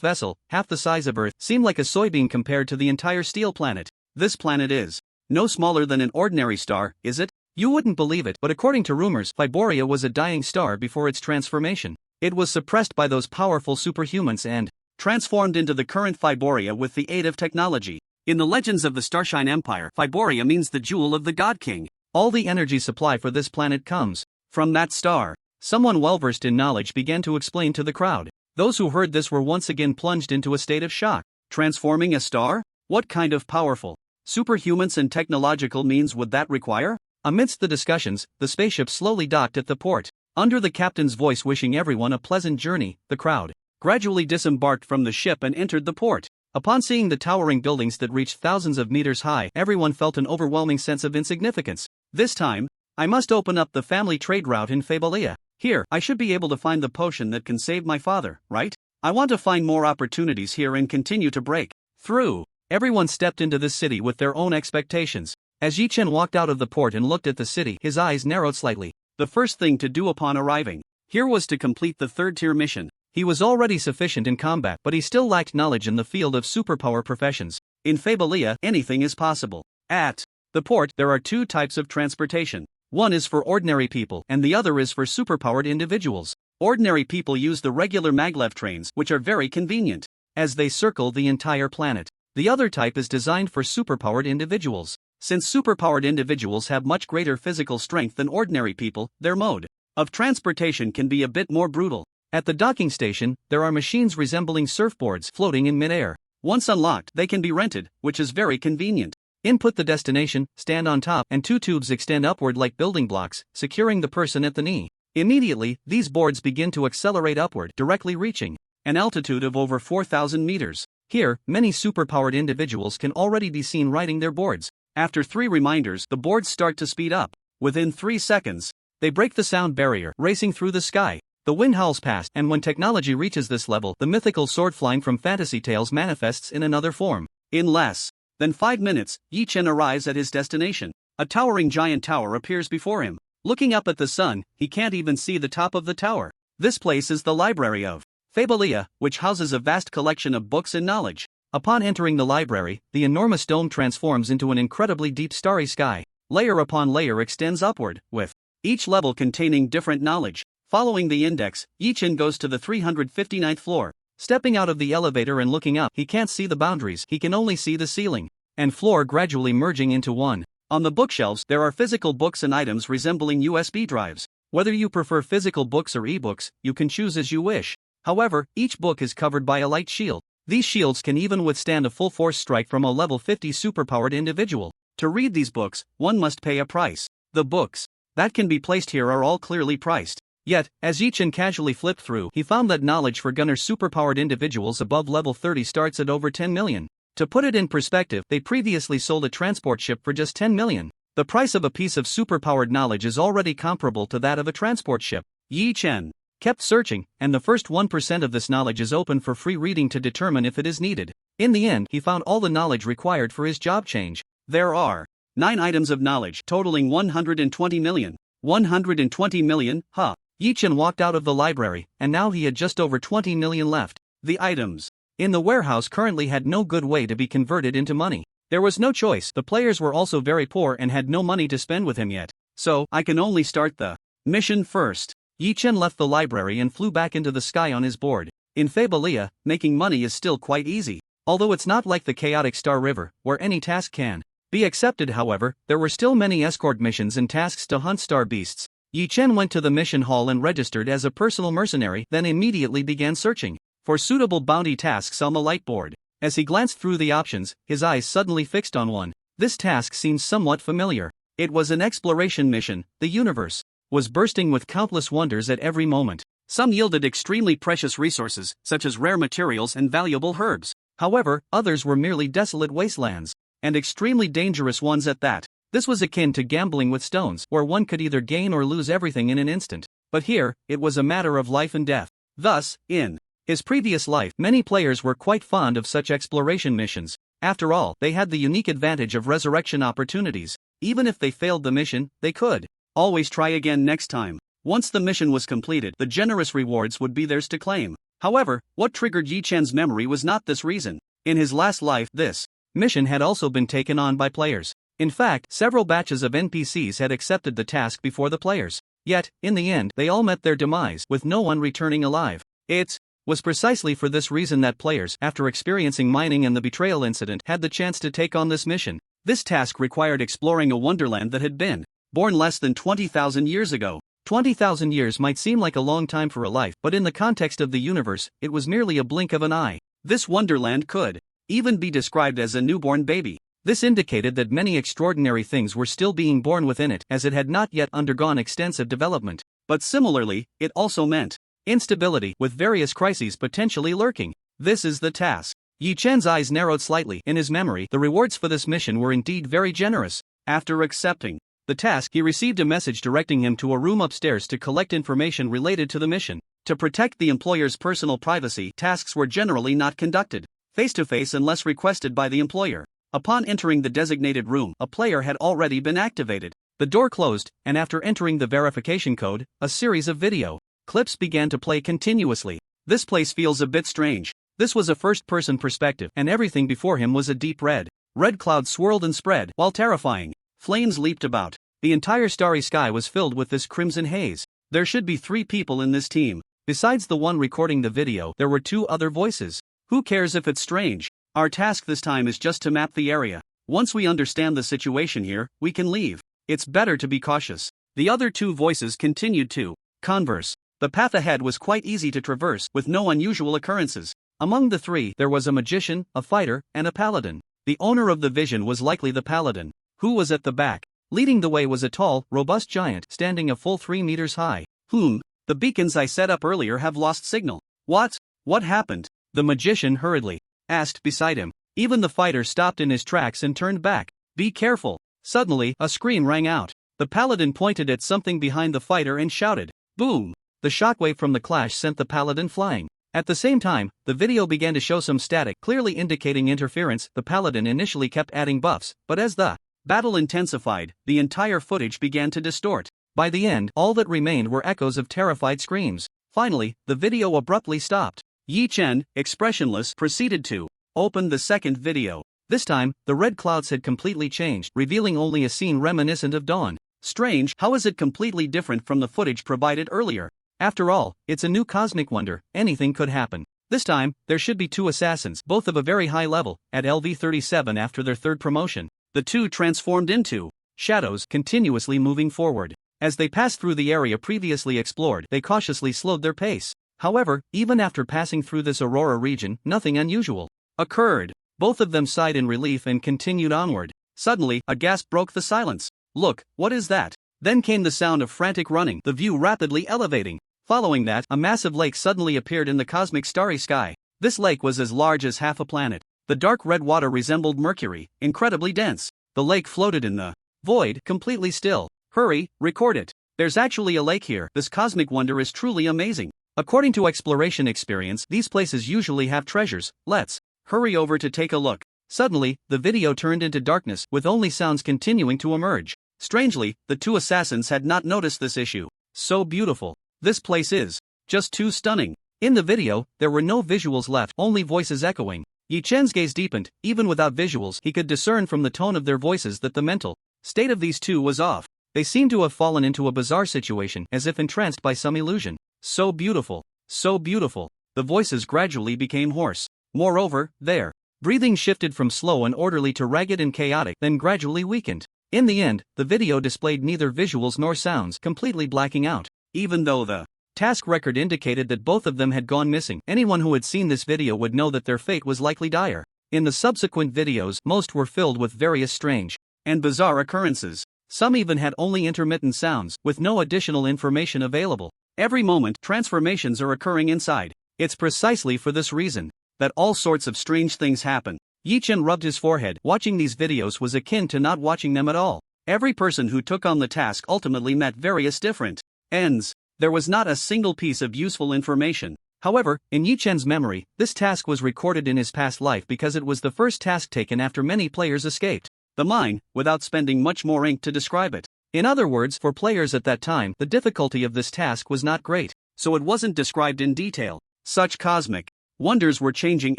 vessel, half the size of Earth, seemed like a soybean compared to the entire steel planet. This planet is no smaller than an ordinary star, is it? You wouldn't believe it, but according to rumors, Phiboria was a dying star before its transformation. It was suppressed by those powerful superhumans and transformed into the current Phiboria with the aid of technology. In the legends of the Starshine Empire, Phiboria means the jewel of the God King. All the energy supply for this planet comes from that star. Someone well-versed in knowledge began to explain to the crowd. Those who heard this were once again plunged into a state of shock. Transforming a star? What kind of powerful superhumans and technological means would that require? Amidst the discussions, the spaceship slowly docked at the port. Under the captain's voice wishing everyone a pleasant journey, the crowd gradually disembarked from the ship and entered the port. Upon seeing the towering buildings that reached thousands of meters high, everyone felt an overwhelming sense of insignificance. This time, I must open up the family trade route in Fabalia. Here, I should be able to find the potion that can save my father, right? I want to find more opportunities here and continue to break through. Everyone stepped into this city with their own expectations. As Yi Chen walked out of the port and looked at the city, his eyes narrowed slightly. The first thing to do upon arriving here was to complete the third-tier mission. He was already sufficient in combat, but he still lacked knowledge in the field of superpower professions. In Fabalia, anything is possible. At the port, there are two types of transportation. One is for ordinary people, and the other is for superpowered individuals. Ordinary people use the regular maglev trains, which are very convenient, as they circle the entire planet. The other type is designed for superpowered individuals. Since superpowered individuals have much greater physical strength than ordinary people, their mode of transportation can be a bit more brutal. At the docking station, there are machines resembling surfboards floating in midair. Once unlocked, they can be rented, which is very convenient. Input the destination, stand on top, and two tubes extend upward like building blocks, securing the person at the knee. Immediately, these boards begin to accelerate upward, directly reaching an altitude of over 4,000 meters. Here, many superpowered individuals can already be seen riding their boards. After 3 reminders, the boards start to speed up. Within 3 seconds, they break the sound barrier, racing through the sky. The wind howls past, and when technology reaches this level, the mythical sword flying from fantasy tales manifests in another form. In less than 5 minutes, Yi Chen arrives at his destination. A towering giant tower appears before him. Looking up at the sun, he can't even see the top of the tower. This place is the library of Fabalia, which houses a vast collection of books and knowledge. Upon entering the library, the enormous dome transforms into an incredibly deep starry sky. Layer upon layer extends upward, with each level containing different knowledge. Following the index, Yi Chen goes to the 359th floor. Stepping out of the elevator and looking up, he can't see the boundaries, he can only see the ceiling and floor gradually merging into one. On the bookshelves, there are physical books and items resembling USB drives. Whether you prefer physical books or ebooks, you can choose as you wish. However, each book is covered by a light shield. These shields can even withstand a full force strike from a level 50 superpowered individual. To read these books, one must pay a price. The books that can be placed here are all clearly priced. Yet, as Yi Chen casually flipped through, he found that knowledge for gunner superpowered individuals above level 30 starts at over 10 million. To put it in perspective, they previously sold a transport ship for just 10 million. The price of a piece of superpowered knowledge is already comparable to that of a transport ship. Yi Chen kept searching, and the first 1% of this knowledge is open for free reading to determine if it is needed. In the end, he found all the knowledge required for his job change. There are 9 items of knowledge, totaling 120 million. 120 million, huh? Yi Chen walked out of the library, and now he had just over 20 million left. The items in the warehouse currently had no good way to be converted into money. There was no choice, the players were also very poor and had no money to spend with him yet. So, I can only start the mission first. Yi Chen left the library and flew back into the sky on his board. In Fabalia, making money is still quite easy. Although it's not like the chaotic Star River, where any task can be accepted. However, there were still many escort missions and tasks to hunt star beasts. Yi Chen went to the mission hall and registered as a personal mercenary, then immediately began searching for suitable bounty tasks on the light board. As he glanced through the options, his eyes suddenly fixed on one. This task seemed somewhat familiar. It was an exploration mission. The universe was bursting with countless wonders at every moment. Some yielded extremely precious resources, such as rare materials and valuable herbs. However, others were merely desolate wastelands, and extremely dangerous ones at that. This was akin to gambling with stones, where one could either gain or lose everything in an instant. But here, it was a matter of life and death. Thus, in his previous life, many players were quite fond of such exploration missions. After all, they had the unique advantage of resurrection opportunities. Even if they failed the mission, they could always try again next time. Once the mission was completed, the generous rewards would be theirs to claim. However, what triggered Yi Chen's memory was not this reason. In his last life, this mission had also been taken on by players. In fact, several batches of NPCs had accepted the task before the players. Yet, in the end, they all met their demise, with no one returning alive. It was precisely for this reason that players, after experiencing mining and the betrayal incident, had the chance to take on this mission. This task required exploring a wonderland that had been born less than 20,000 years ago. 20,000 years might seem like a long time for a life, but in the context of the universe, it was merely a blink of an eye. This wonderland could even be described as a newborn baby. This indicated that many extraordinary things were still being born within it, as it had not yet undergone extensive development. But similarly, it also meant instability, with various crises potentially lurking. This is the task Yi Chen's eyes narrowed slightly. In his memory, the rewards for this mission were indeed very generous. After accepting the task, he received a message directing him to a room upstairs to collect information related to the mission. To protect the employer's personal privacy, tasks were generally not conducted face-to-face unless requested by the employer. Upon entering the designated room, a player had already been activated. The door closed, and after entering the verification code, a series of video clips began to play continuously. This place feels a bit strange. This was a first-person perspective, and everything before him was a deep red. Red clouds swirled and spread, while terrifying flames leaped about. The entire starry sky was filled with this crimson haze. There should be 3 people in this team. Besides the one recording the video, there were 2 other voices. Who cares if it's strange? Our task this time is just to map the area. Once we understand the situation here, we can leave. It's better to be cautious. The other 2 voices continued to converse. The path ahead was quite easy to traverse, with no unusual occurrences. Among the 3, there was a magician, a fighter, and a paladin. The owner of the vision was likely the paladin, who was at the back. Leading the way was a tall, robust giant, standing a full 3 meters high. The beacons I set up earlier have lost signal. What? What happened? The magician hurriedly asked beside him. Even the fighter stopped in his tracks and turned back. Be careful. Suddenly, a scream rang out. The paladin pointed at something behind the fighter and shouted, boom! The shockwave from the clash sent the paladin flying. At the same time, the video began to show some static, clearly indicating interference. The paladin initially kept adding buffs, but as the battle intensified, the entire footage began to distort. By the end, all that remained were echoes of terrified screams. Finally, the video abruptly stopped. Yi Chen, expressionless, proceeded to open the second video. This time, the red clouds had completely changed, revealing only a scene reminiscent of dawn. Strange, how is it completely different from the footage provided earlier? After all, it's a new cosmic wonder, anything could happen. This time, there should be 2 assassins, both of a very high level, at LV37 after their 3rd promotion. The 2 transformed into shadows, continuously moving forward. As they passed through the area previously explored, they cautiously slowed their pace. However, even after passing through this aurora region, nothing unusual occurred. Both of them sighed in relief and continued onward. Suddenly, a gasp broke the silence. Look, what is that? Then came the sound of frantic running, the view rapidly elevating. Following that, a massive lake suddenly appeared in the cosmic starry sky. This lake was as large as half a planet. The dark red water resembled mercury, incredibly dense. The lake floated in the void, completely still. Hurry, record it. There's actually a lake here. This cosmic wonder is truly amazing. According to exploration experience, these places usually have treasures. Let's hurry over to take a look. Suddenly, the video turned into darkness, with only sounds continuing to emerge. Strangely, the 2 assassins had not noticed this issue. So beautiful. This place is just too stunning. In the video, there were no visuals left, only voices echoing. Yi Chen's gaze deepened. Even without visuals, he could discern from the tone of their voices that the mental state of these 2 was off. They seemed to have fallen into a bizarre situation, as if entranced by some illusion. So beautiful. So beautiful. The voices gradually became hoarse. Moreover, their breathing shifted from slow and orderly to ragged and chaotic, then gradually weakened. In the end, the video displayed neither visuals nor sounds, completely blacking out. Even though the task record indicated that both of them had gone missing, anyone who had seen this video would know that their fate was likely dire. In the subsequent videos, most were filled with various strange and bizarre occurrences. Some even had only intermittent sounds, with no additional information available. Every moment, transformations are occurring inside. It's precisely for this reason that all sorts of strange things happen. Yi Chen rubbed his forehead. Watching these videos was akin to not watching them at all. Every person who took on the task ultimately met various different ends. There was not a single piece of useful information. However, in Yi Chen's memory, this task was recorded in his past life because it was the first task taken after many players escaped the mine, without spending much more ink to describe it. In other words, for players at that time, the difficulty of this task was not great, so it wasn't described in detail. Such cosmic wonders were changing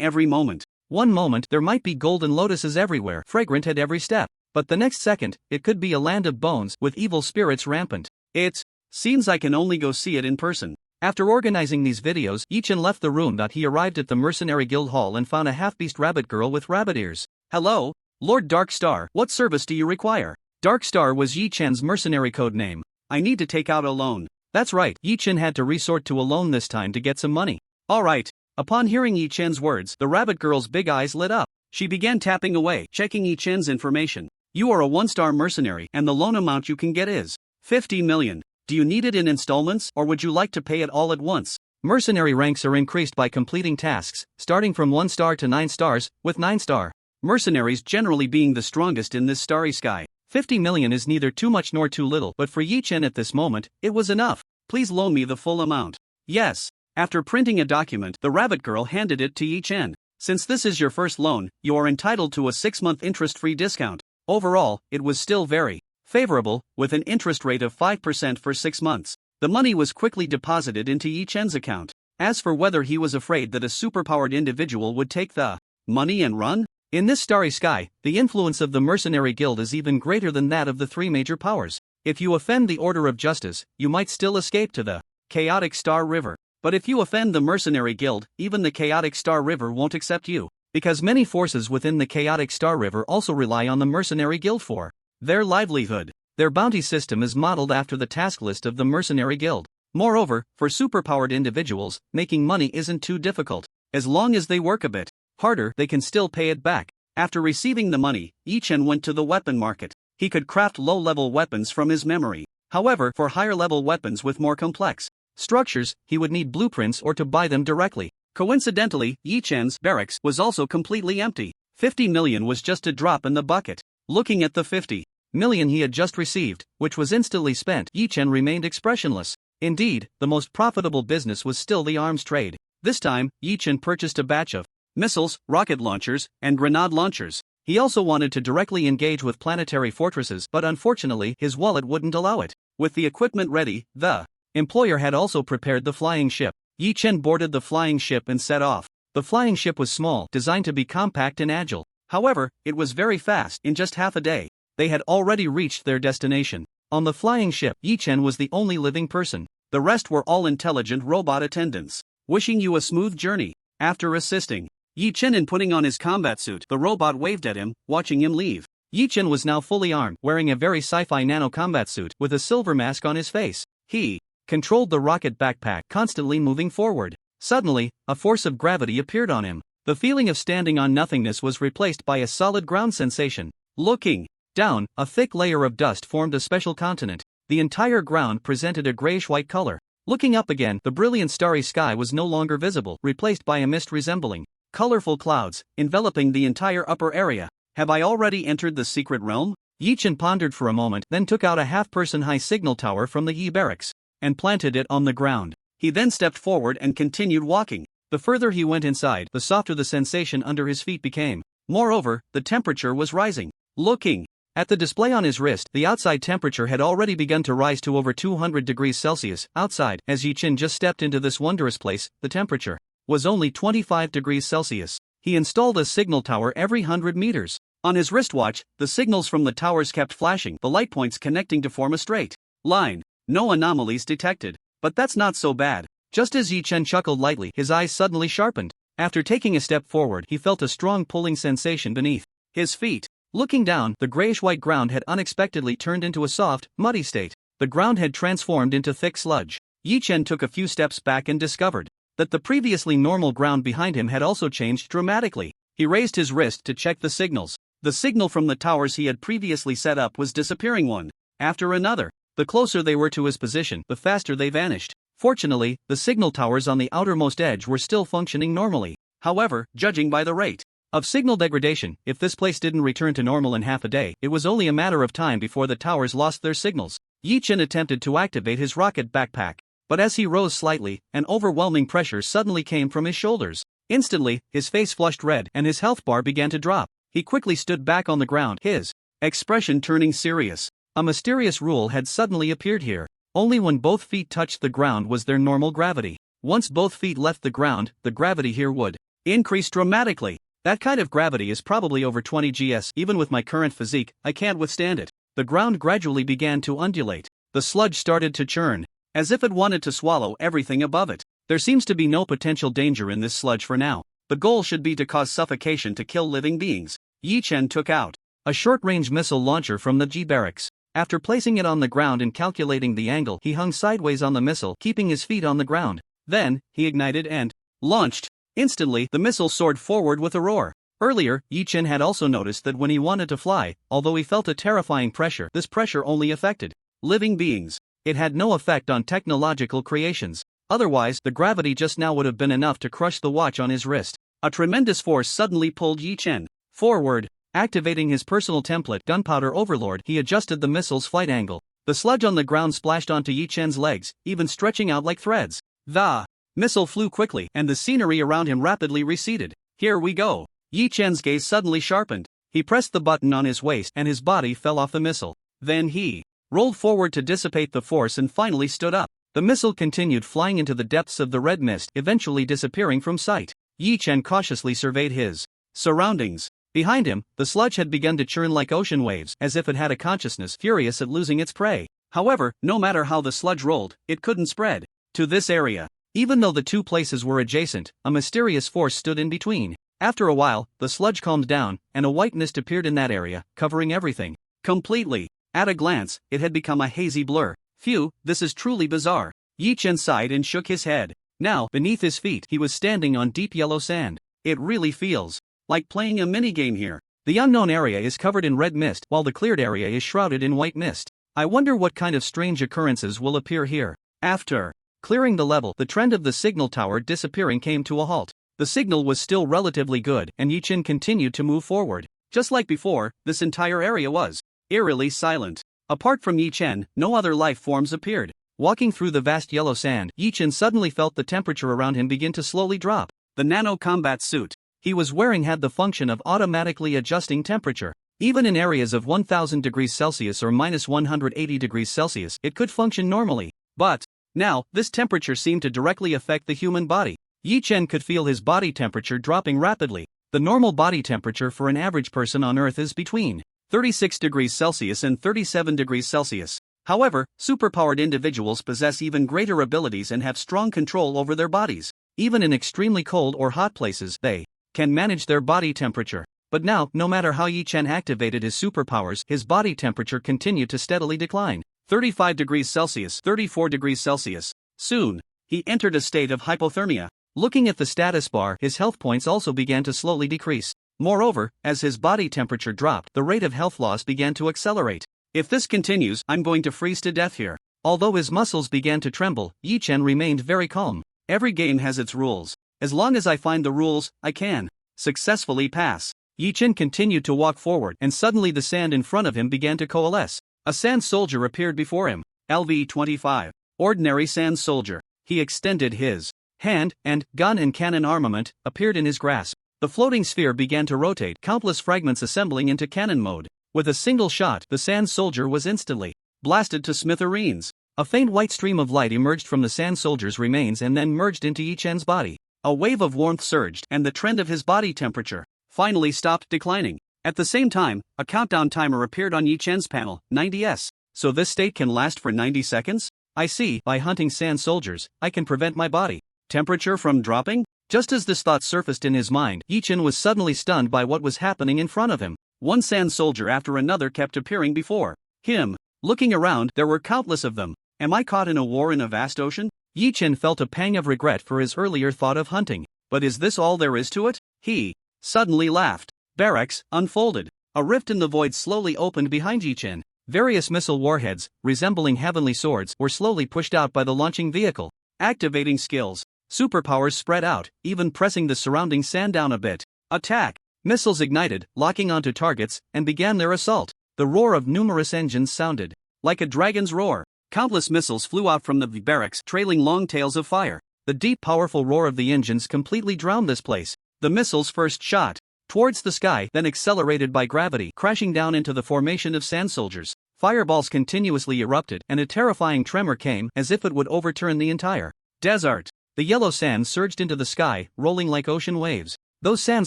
every moment. One moment, there might be golden lotuses everywhere, fragrant at every step, but the next second, it could be a land of bones, with evil spirits rampant. It seems I can only go see it in person. After organizing these videos, Yi Chen left the room. He arrived at the Mercenary Guild Hall and found a half-beast rabbit girl with rabbit ears. Hello, Lord Darkstar, what service do you require? Darkstar was Yi Chen's mercenary code name. I need to take out a loan. That's right, Yi Chen had to resort to a loan this time to get some money. Alright. Upon hearing Yi Chen's words, the rabbit girl's big eyes lit up. She began tapping away, checking Yi Chen's information. You are a 1-star mercenary, and the loan amount you can get is 50 million. Do you need it in installments, or would you like to pay it all at once? Mercenary ranks are increased by completing tasks, starting from 1 star to 9 stars, with 9-star mercenaries generally being the strongest in this starry sky. 50 million is neither too much nor too little, but for Yi Chen at this moment, it was enough. Please loan me the full amount. Yes. After printing a document, the rabbit girl handed it to Yi Chen. Since this is your first loan, you are entitled to a 6-month interest-free discount. Overall, it was still very favorable, with an interest rate of 5% for 6 months. The money was quickly deposited into Yi Chen's account. As for whether he was afraid that a superpowered individual would take the money and run? In this starry sky, the influence of the mercenary guild is even greater than that of the 3 major powers. If you offend the order of justice, you might still escape to the chaotic Star River. But if you offend the mercenary guild, even the chaotic Star River won't accept you. Because many forces within the chaotic Star River also rely on the mercenary guild for their livelihood. Their bounty system is modeled after the task list of the mercenary guild. Moreover, for superpowered individuals, making money isn't too difficult. As long as they work a bit harder, they can still pay it back. After receiving the money, Yi Chen went to the weapon market. He could craft low-level weapons from his memory. However, for higher-level weapons with more complex structures, he would need blueprints or to buy them directly. Coincidentally, Yi Chen's barracks was also completely empty. 50 million was just a drop in the bucket. Looking at the 50 million he had just received, which was instantly spent, Yi Chen remained expressionless. Indeed, the most profitable business was still the arms trade. This time, Yi Chen purchased a batch of missiles, rocket launchers, and grenade launchers. He also wanted to directly engage with planetary fortresses, but unfortunately, his wallet wouldn't allow it. With the equipment ready, the employer had also prepared the flying ship. Yi Chen boarded the flying ship and set off. The flying ship was small, designed to be compact and agile. However, it was very fast. In just half a day, they had already reached their destination. On the flying ship, Yi Chen was the only living person. The rest were all intelligent robot attendants. Wishing you a smooth journey. After assisting Yi Chen in putting on his combat suit, the robot waved at him, watching him leave. Yi Chen was now fully armed, wearing a very sci-fi nano combat suit with a silver mask on his face. He controlled the rocket backpack, constantly moving forward. Suddenly, a force of gravity appeared on him. The feeling of standing on nothingness was replaced by a solid ground sensation. Looking down, a thick layer of dust formed a special continent. The entire ground presented a grayish-white color. Looking up again, the brilliant starry sky was no longer visible, replaced by a mist resembling colorful clouds, enveloping the entire upper area. Have I already entered the secret realm? Yi Chen pondered for a moment, then took out a half-person high signal tower from the Yi barracks and planted it on the ground. He then stepped forward and continued walking. The further he went inside, the softer the sensation under his feet became. Moreover, the temperature was rising. Looking at the display on his wrist, the outside temperature had already begun to rise to over 200 degrees Celsius. Outside, as Yi Chen just stepped into this wondrous place, the temperature was only 25 degrees Celsius. He installed a signal tower every 100 meters. On his wristwatch, the signals from the towers kept flashing, the light points connecting to form a straight line. No anomalies detected. But that's not so bad. Just as Yi Chen chuckled lightly, his eyes suddenly sharpened. After taking a step forward, he felt a strong pulling sensation beneath his feet. Looking down, the grayish-white ground had unexpectedly turned into a soft, muddy state. The ground had transformed into thick sludge. Yi Chen took a few steps back and discovered that the previously normal ground behind him had also changed dramatically. He raised his wrist to check the signals. The signal from the towers he had previously set up was disappearing one after another. The closer they were to his position, the faster they vanished. Fortunately, the signal towers on the outermost edge were still functioning normally. However, judging by the rate of signal degradation, if this place didn't return to normal in half a day, it was only a matter of time before the towers lost their signals. Yi Chen attempted to activate his rocket backpack. But as he rose slightly, an overwhelming pressure suddenly came from his shoulders. Instantly, his face flushed red and his health bar began to drop. He quickly stood back on the ground, his expression turning serious. A mysterious rule had suddenly appeared here. Only when both feet touched the ground was there normal gravity. Once both feet left the ground, the gravity here would increase dramatically. That kind of gravity is probably over 20 gs. Even with my current physique, I can't withstand it. The ground gradually began to undulate. The sludge started to churn, as if it wanted to swallow everything above it. There seems to be no potential danger in this sludge for now. The goal should be to cause suffocation to kill living beings. Yi Chen took out a short-range missile launcher from the G barracks. After placing it on the ground and calculating the angle, he hung sideways on the missile, keeping his feet on the ground. Then, he ignited and launched. Instantly, the missile soared forward with a roar. Earlier, Yi Chen had also noticed that when he wanted to fly, although he felt a terrifying pressure, this pressure only affected living beings. It had no effect on technological creations. Otherwise, the gravity just now would have been enough to crush the watch on his wrist. A tremendous force suddenly pulled Yi Chen forward. Activating his personal template, Gunpowder Overlord, he adjusted the missile's flight angle. The sludge on the ground splashed onto Yi Chen's legs, even stretching out like threads. The missile flew quickly, and the scenery around him rapidly receded. Here we go. Yi Chen's gaze suddenly sharpened. He pressed the button on his waist and his body fell off the missile. Then he rolled forward to dissipate the force and finally stood up. The missile continued flying into the depths of the red mist, eventually disappearing from sight. Yi Chen cautiously surveyed his surroundings. Behind him, the sludge had begun to churn like ocean waves, as if it had a consciousness, furious at losing its prey. However, no matter how the sludge rolled, it couldn't spread to this area. Even though the two places were adjacent, a mysterious force stood in between. After a while, the sludge calmed down, and a white mist appeared in that area, covering everything completely. At a glance, it had become a hazy blur. Phew, this is truly bizarre. Yi Chen sighed and shook his head. Now, beneath his feet, he was standing on deep yellow sand. It really feels like playing a minigame here. The unknown area is covered in red mist, while the cleared area is shrouded in white mist. I wonder what kind of strange occurrences will appear here. After clearing the level, the trend of the signal tower disappearing came to a halt. The signal was still relatively good, and Yi Chen continued to move forward. Just like before, this entire area was eerily silent. Apart from Yi Chen, no other life forms appeared. Walking through the vast yellow sand, Yi Chen suddenly felt the temperature around him begin to slowly drop. The nano combat suit he was wearing had the function of automatically adjusting temperature. Even in areas of 1000 degrees Celsius or minus 180 degrees Celsius, it could function normally. But now, this temperature seemed to directly affect the human body. Yi Chen could feel his body temperature dropping rapidly. The normal body temperature for an average person on Earth is between 36 degrees Celsius and 37 degrees Celsius. However, superpowered individuals possess even greater abilities and have strong control over their bodies. Even in extremely cold or hot places, they can manage their body temperature. But now, no matter how Yi Chen activated his superpowers, his body temperature continued to steadily decline. 35 degrees Celsius, 34 degrees Celsius. Soon, he entered a state of hypothermia. Looking at the status bar, his health points also began to slowly decrease. Moreover, as his body temperature dropped, the rate of health loss began to accelerate. If this continues, I'm going to freeze to death here. Although his muscles began to tremble, Yi Chen remained very calm. Every game has its rules. As long as I find the rules, I can successfully pass. Yi Chen continued to walk forward, and suddenly the sand in front of him began to coalesce. A sand soldier appeared before him. LV-25. Ordinary sand soldier. He extended his hand, and gun and cannon armament appeared in his grasp. The floating sphere began to rotate, countless fragments assembling into cannon mode. With a single shot, the sand soldier was instantly blasted to smithereens. A faint white stream of light emerged from the sand soldier's remains and then merged into Yi Chen's body. A wave of warmth surged, and the trend of his body temperature finally stopped declining. At the same time, a countdown timer appeared on Yi Chen's panel, 90s. So this state can last for 90 seconds? I see, by hunting sand soldiers, I can prevent my body temperature from dropping? Just as this thought surfaced in his mind, Yi Chen was suddenly stunned by what was happening in front of him. One sand soldier after another kept appearing before him. Looking around, there were countless of them. Am I caught in a war in a vast ocean? Yi Chen felt a pang of regret for his earlier thought of hunting. But is this all there is to it? He suddenly laughed. Barracks unfolded. A rift in the void slowly opened behind Yi Chen. Various missile warheads, resembling heavenly swords, were slowly pushed out by the launching vehicle. Activating skills. Superpowers spread out, even pressing the surrounding sand down a bit. Attack! Missiles ignited, locking onto targets, and began their assault. The roar of numerous engines sounded like a dragon's roar. Countless missiles flew out from the barracks, trailing long tails of fire. The deep, powerful roar of the engines completely drowned this place. The missiles first shot towards the sky, then accelerated by gravity, crashing down into the formation of sand soldiers. Fireballs continuously erupted, and a terrifying tremor came, as if it would overturn the entire desert. The yellow sand surged into the sky, rolling like ocean waves. Those sand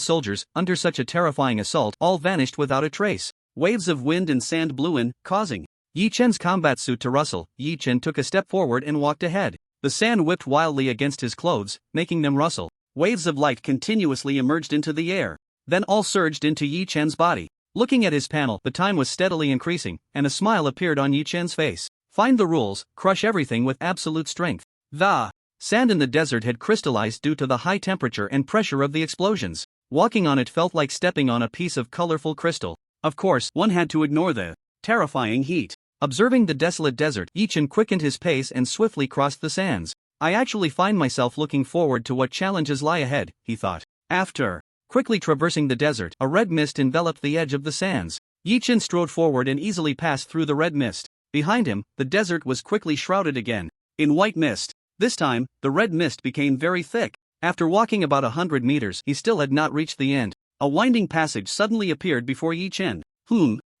soldiers, under such a terrifying assault, all vanished without a trace. Waves of wind and sand blew in, causing Yi Chen's combat suit to rustle. Yi Chen took a step forward and walked ahead. The sand whipped wildly against his clothes, making them rustle. Waves of light continuously emerged into the air. Then all surged into Yi Chen's body. Looking at his panel, the time was steadily increasing, and a smile appeared on Yi Chen's face. Find the rules, crush everything with absolute strength. The sand in the desert had crystallized due to the high temperature and pressure of the explosions. Walking on it felt like stepping on a piece of colorful crystal. Of course, one had to ignore the terrifying heat. Observing the desolate desert, Yi Chen quickened his pace and swiftly crossed the sands. I actually find myself looking forward to what challenges lie ahead, he thought. After quickly traversing the desert, a red mist enveloped the edge of the sands. Yi Chen strode forward and easily passed through the red mist. Behind him, the desert was quickly shrouded again in white mist. This time, the red mist became very thick. After walking about 100 meters, he still had not reached the end. A winding passage suddenly appeared before Yi Chen.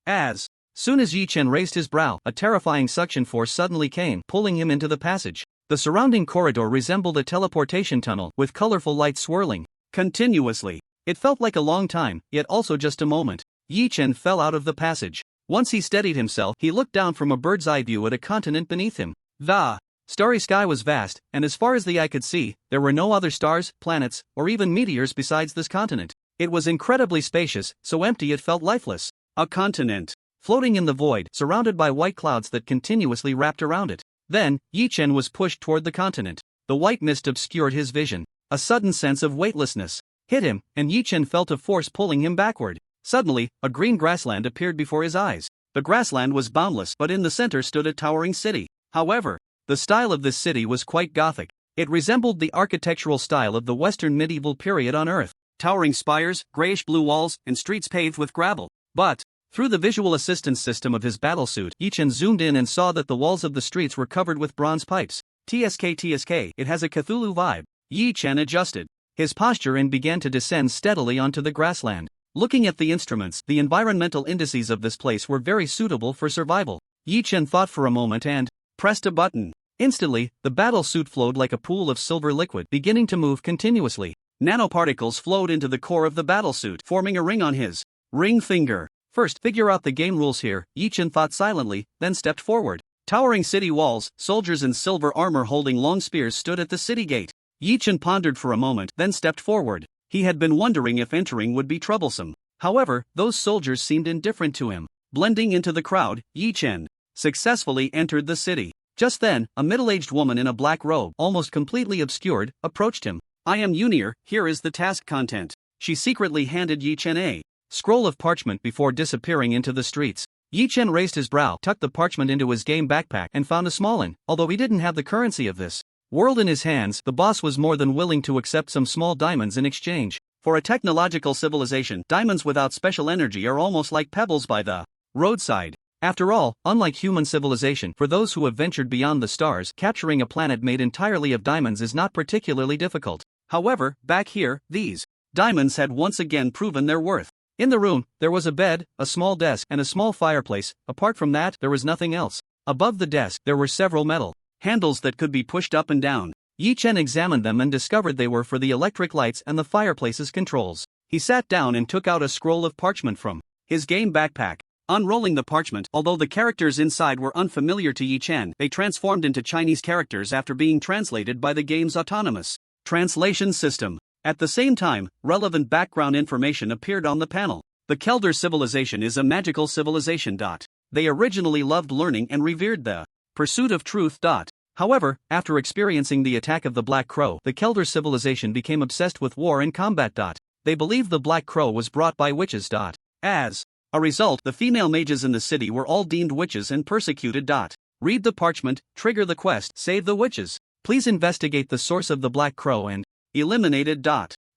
As soon as Yi Chen raised his brow, a terrifying suction force suddenly came, pulling him into the passage. The surrounding corridor resembled a teleportation tunnel, with colorful lights swirling continuously. It felt like a long time, yet also just a moment. Yi Chen fell out of the passage. Once he steadied himself, he looked down from a bird's eye view at a continent beneath him. The starry sky was vast, and as far as the eye could see, there were no other stars, planets, or even meteors besides this continent. It was incredibly spacious, so empty it felt lifeless. A continent floating in the void, surrounded by white clouds that continuously wrapped around it. Then, Yi Chen was pushed toward the continent. The white mist obscured his vision. A sudden sense of weightlessness hit him, and Yi Chen felt a force pulling him backward. Suddenly, a green grassland appeared before his eyes. The grassland was boundless, but in the center stood a towering city. However, the style of this city was quite Gothic. It resembled the architectural style of the Western medieval period on Earth. Towering spires, grayish-blue walls, and streets paved with gravel. But through the visual assistance system of his battlesuit, Yi Chen zoomed in and saw that the walls of the streets were covered with bronze pipes. TSK, it has a Cthulhu vibe. Yi Chen adjusted his posture and began to descend steadily onto the grassland. Looking at the instruments, the environmental indices of this place were very suitable for survival. Yi Chen thought for a moment and pressed a button. Instantly, the battlesuit flowed like a pool of silver liquid, beginning to move continuously. Nanoparticles flowed into the core of the battlesuit, forming a ring on his ring finger. First, figure out the game rules here, Yi Chen thought silently, then stepped forward. Towering city walls, soldiers in silver armor holding long spears stood at the city gate. Yi Chen pondered for a moment, then stepped forward. He had been wondering if entering would be troublesome. However, those soldiers seemed indifferent to him. Blending into the crowd, Yi Chen successfully entered the city. Just then, a middle-aged woman in a black robe, almost completely obscured, approached him. I am Unir, here is the task content. She secretly handed Yi Chen a scroll of parchment before disappearing into the streets. Yi Chen raised his brow, tucked the parchment into his game backpack, and found a small one, although he didn't have the currency of this world in his hands. The boss was more than willing to accept some small diamonds in exchange. For a technological civilization, diamonds without special energy are almost like pebbles by the roadside. After all, unlike human civilization, for those who have ventured beyond the stars, capturing a planet made entirely of diamonds is not particularly difficult. However, back here, these diamonds had once again proven their worth. In the room, there was a bed, a small desk, and a small fireplace. Apart from that, there was nothing else. Above the desk, there were several metal handles that could be pushed up and down. Yi Chen examined them and discovered they were for the electric lights and the fireplace's controls. He sat down and took out a scroll of parchment from his game backpack. Unrolling the parchment, although the characters inside were unfamiliar to Yi Chen, they transformed into Chinese characters after being translated by the game's autonomous translation system. At the same time, relevant background information appeared on the panel. The Kelder civilization is a magical civilization. They originally loved learning and revered the pursuit of truth. However, after experiencing the attack of the Black Crow, the Kelder civilization became obsessed with war and combat. They believed the Black Crow was brought by witches. As a result, the female mages in the city were all deemed witches and persecuted. Read the parchment, trigger the quest, save the witches. Please investigate the source of the Black Crow and eliminated.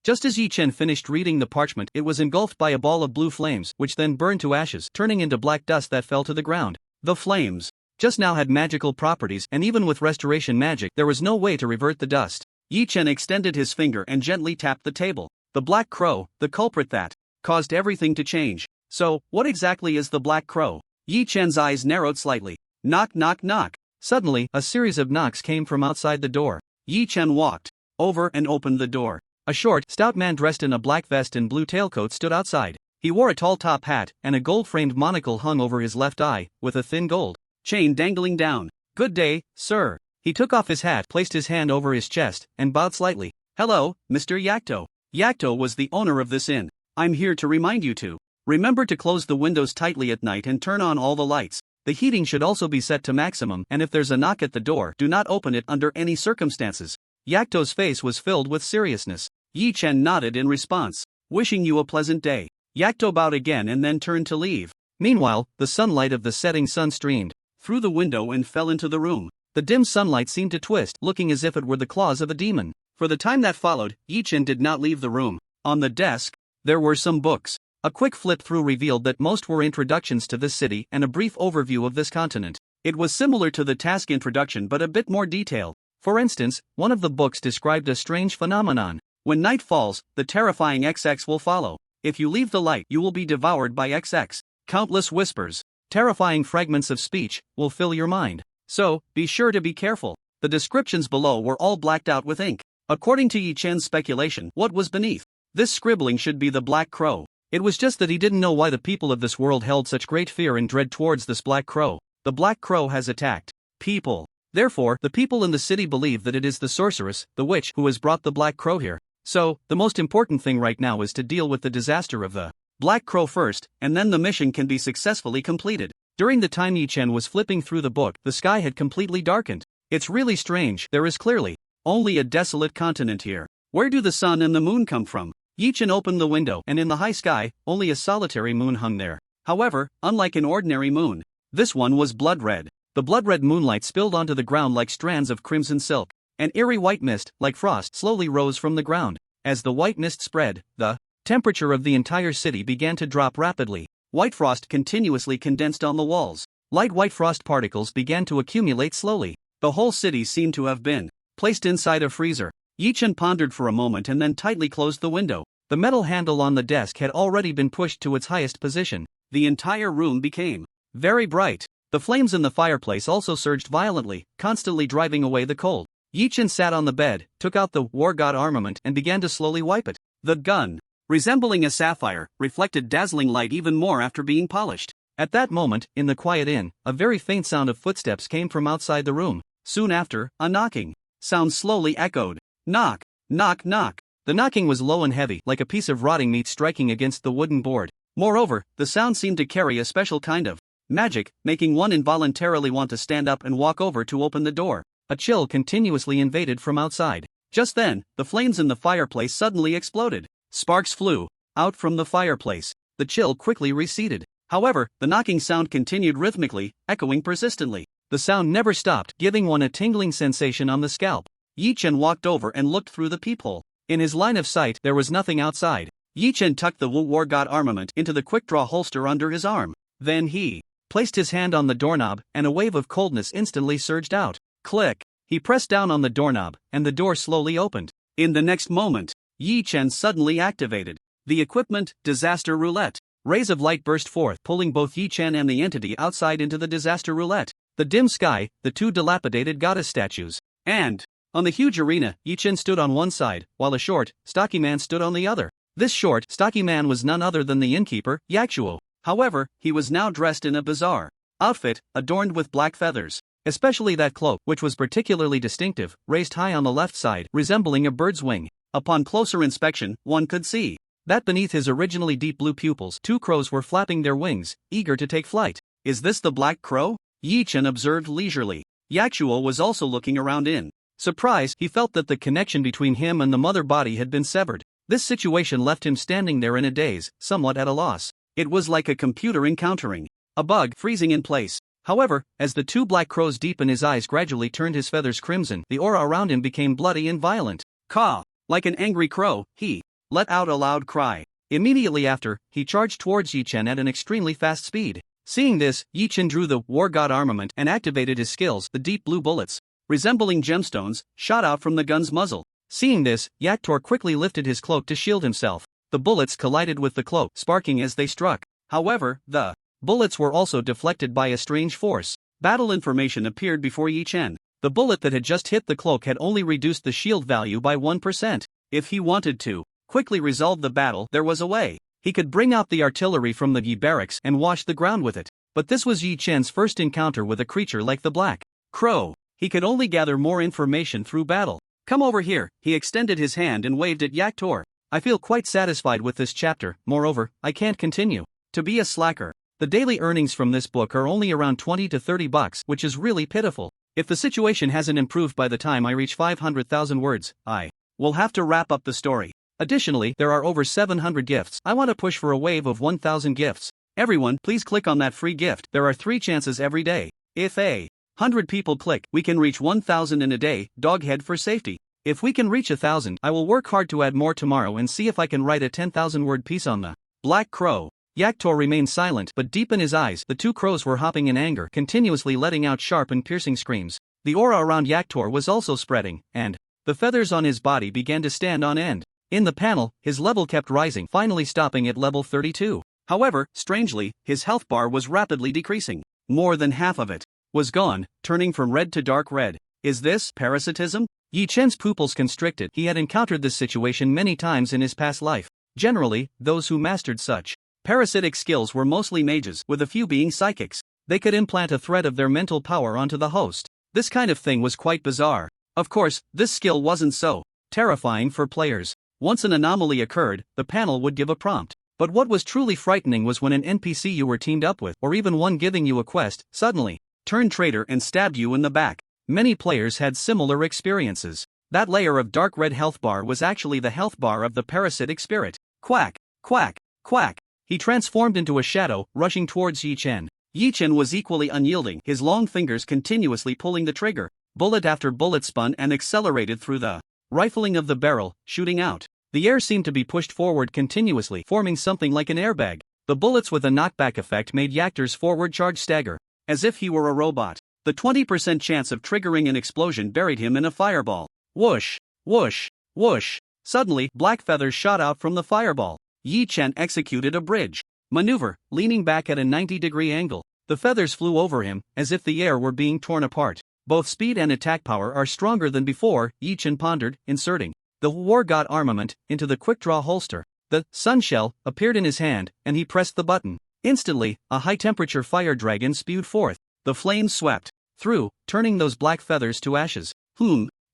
Just as Yi Chen finished reading the parchment, it was engulfed by a ball of blue flames, which then burned to ashes, turning into black dust that fell to the ground. The flames just now had magical properties, and even with restoration magic, there was no way to revert the dust. Yi Chen extended his finger and gently tapped the table. The Black Crow, the culprit that caused everything to change. So, what exactly is the Black Crow? Yi Chen's eyes narrowed slightly. Knock, knock, knock. Suddenly, a series of knocks came from outside the door. Yi Chen walked over and opened the door. A short, stout man dressed in a black vest and blue tailcoat stood outside. He wore a tall top hat, and a gold-framed monocle hung over his left eye, with a thin gold chain dangling down. Good day, sir. He took off his hat, placed his hand over his chest, and bowed slightly. Hello, Mr. Yakto. Yakto was the owner of this inn. I'm here to remind you to remember to close the windows tightly at night and turn on all the lights. The heating should also be set to maximum, and if there's a knock at the door, do not open it under any circumstances. Yakto's face was filled with seriousness. Yi Chen nodded in response. Wishing you a pleasant day. Yakto bowed again and then turned to leave. Meanwhile, the sunlight of the setting sun streamed through the window and fell into the room. The dim sunlight seemed to twist, looking as if it were the claws of a demon. For the time that followed, Yi-Chen did not leave the room. On the desk, there were some books. A quick flip through revealed that most were introductions to this city and a brief overview of this continent. It was similar to the task introduction but a bit more detailed. For instance, one of the books described a strange phenomenon. When night falls, the terrifying XX will follow. If you leave the light, you will be devoured by XX. Countless whispers, terrifying fragments of speech, will fill your mind. So, be sure to be careful. The descriptions below were all blacked out with ink. According to Yi-Chen's speculation, what was beneath this scribbling should be the Black Crow. It was just that he didn't know why the people of this world held such great fear and dread towards this Black Crow. The Black Crow has attacked people. Therefore, the people in the city believe that it is the sorceress, the witch, who has brought the Black Crow here. So, the most important thing right now is to deal with the disaster of the Black Crow first, and then the mission can be successfully completed. During the time Yi-Chen was flipping through the book, the sky had completely darkened. It's really strange, there is clearly only a desolate continent here. Where do the sun and the moon come from? Yi-Chen opened the window, and in the high sky, only a solitary moon hung there. However, unlike an ordinary moon, this one was blood red. The blood red moonlight spilled onto the ground like strands of crimson silk. An eerie white mist, like frost, slowly rose from the ground. As the white mist spread, the temperature of the entire city began to drop rapidly. White frost continuously condensed on the walls. Light white frost particles began to accumulate slowly. The whole city seemed to have been placed inside a freezer. Yi-Chen pondered for a moment and then tightly closed the window. The metal handle on the desk had already been pushed to its highest position. The entire room became very bright. The flames in the fireplace also surged violently, constantly driving away the cold. Yi-Chen sat on the bed, took out the war god armament and began to slowly wipe it. The gun, resembling a sapphire, reflected dazzling light even more after being polished. At that moment, in the quiet inn, a very faint sound of footsteps came from outside the room. Soon after, a knocking sound slowly echoed. Knock, knock, knock. The knocking was low and heavy, like a piece of rotting meat striking against the wooden board. Moreover, the sound seemed to carry a special kind of magic, making one involuntarily want to stand up and walk over to open the door. A chill continuously invaded from outside. Just then, the flames in the fireplace suddenly exploded. Sparks flew out from the fireplace. The chill quickly receded. However, the knocking sound continued rhythmically, echoing persistently. The sound never stopped, giving one a tingling sensation on the scalp. Yi-Chen walked over and looked through the peephole. In his line of sight, there was nothing outside. Yi-Chen tucked the war god armament into the quick-draw holster under his arm. Then he placed his hand on the doorknob, and a wave of coldness instantly surged out. Click! He pressed down on the doorknob, and the door slowly opened. In the next moment, Yi-Chen suddenly activated the equipment, Disaster Roulette. Rays of light burst forth, pulling both Yi-Chen and the entity outside into the Disaster Roulette. The dim sky, the two dilapidated goddess statues, and on the huge arena, Yi-Chen stood on one side, while a short, stocky man stood on the other. This short, stocky man was none other than the innkeeper, Yakuo. However, he was now dressed in a bizarre outfit, adorned with black feathers. Especially that cloak, which was particularly distinctive, raised high on the left side, resembling a bird's wing. Upon closer inspection, one could see that beneath his originally deep blue pupils, two crows were flapping their wings, eager to take flight. Is this the Black Crow? Yi-Chen observed leisurely. Yakuo was also looking around in surprise. He felt that the connection between him and the mother body had been severed. This situation left him standing there in a daze, somewhat at a loss. It was like a computer encountering a bug, freezing in place. However, as the two black crows deep in his eyes gradually turned his feathers crimson, the aura around him became bloody and violent. Caw! Like an angry crow, he let out a loud cry. Immediately after, he charged towards Yi-Chen at an extremely fast speed. Seeing this, Yi-Chen drew the war god armament and activated his skills. The deep blue bullets, resembling gemstones, shot out from the gun's muzzle. Seeing this, Yaktor quickly lifted his cloak to shield himself. The bullets collided with the cloak, sparking as they struck. However, the bullets were also deflected by a strange force. Battle information appeared before Yi-Chen. The bullet that had just hit the cloak had only reduced the shield value by 1%. If he wanted to quickly resolve the battle, there was a way. He could bring out the artillery from the Yi barracks and wash the ground with it. But this was Yi-Chen's first encounter with a creature like the Black Crow. He could only gather more information through battle. Come over here. He extended his hand and waved at Yaktor. I feel quite satisfied with this chapter. Moreover, I can't continue to be a slacker. The daily earnings from this book are only around 20 to 30 bucks, which is really pitiful. If the situation hasn't improved by the time I reach 500,000 words, I will have to wrap up the story. Additionally, there are over 700 gifts. I want to push for a wave of 1,000 gifts. Everyone, please click on that free gift. There are 3 chances every day. If a 100 people click. We can reach 1,000 in a day, doghead for safety. If we can reach 1,000, I will work hard to add more tomorrow and see if I can write a 10,000 word piece on the Black Crow. Yaktor remained silent, but deep in his eyes, the two crows were hopping in anger, continuously letting out sharp and piercing screams. The aura around Yaktor was also spreading, and the feathers on his body began to stand on end. In the panel, his level kept rising, finally stopping at level 32. However, strangely, his health bar was rapidly decreasing. More than half of it was gone, turning from red to dark red. Is this parasitism? Yi Chen's pupils constricted. He had encountered this situation many times in his past life. Generally, those who mastered such parasitic skills were mostly mages, with a few being psychics. They could implant a thread of their mental power onto the host. This kind of thing was quite bizarre. Of course, this skill wasn't so terrifying for players. Once an anomaly occurred, the panel would give a prompt. But what was truly frightening was when an NPC you were teamed up with, or even one giving you a quest, suddenly turned traitor and stabbed you in the back. Many players had similar experiences. That layer of dark red health bar was actually the health bar of the parasitic spirit. Quack, quack, quack. He transformed into a shadow, rushing towards Yi Chen. Yi Chen was equally unyielding, his long fingers continuously pulling the trigger. Bullet after bullet spun and accelerated through the rifling of the barrel, shooting out. The air seemed to be pushed forward continuously, forming something like an airbag. The bullets with a knockback effect made Yaktor's forward charge stagger, as if he were a robot. The 20% chance of triggering an explosion buried him in a fireball. Whoosh, whoosh, whoosh. Suddenly, black feathers shot out from the fireball. Yi Chen executed a bridge maneuver, leaning back at a 90-degree angle. The feathers flew over him, as if the air were being torn apart. Both speed and attack power are stronger than before, Yi Chen pondered, inserting the War God armament into the quick-draw holster. The sun shell appeared in his hand, and he pressed the button. Instantly, a high-temperature fire dragon spewed forth. The flames swept through, turning those black feathers to ashes.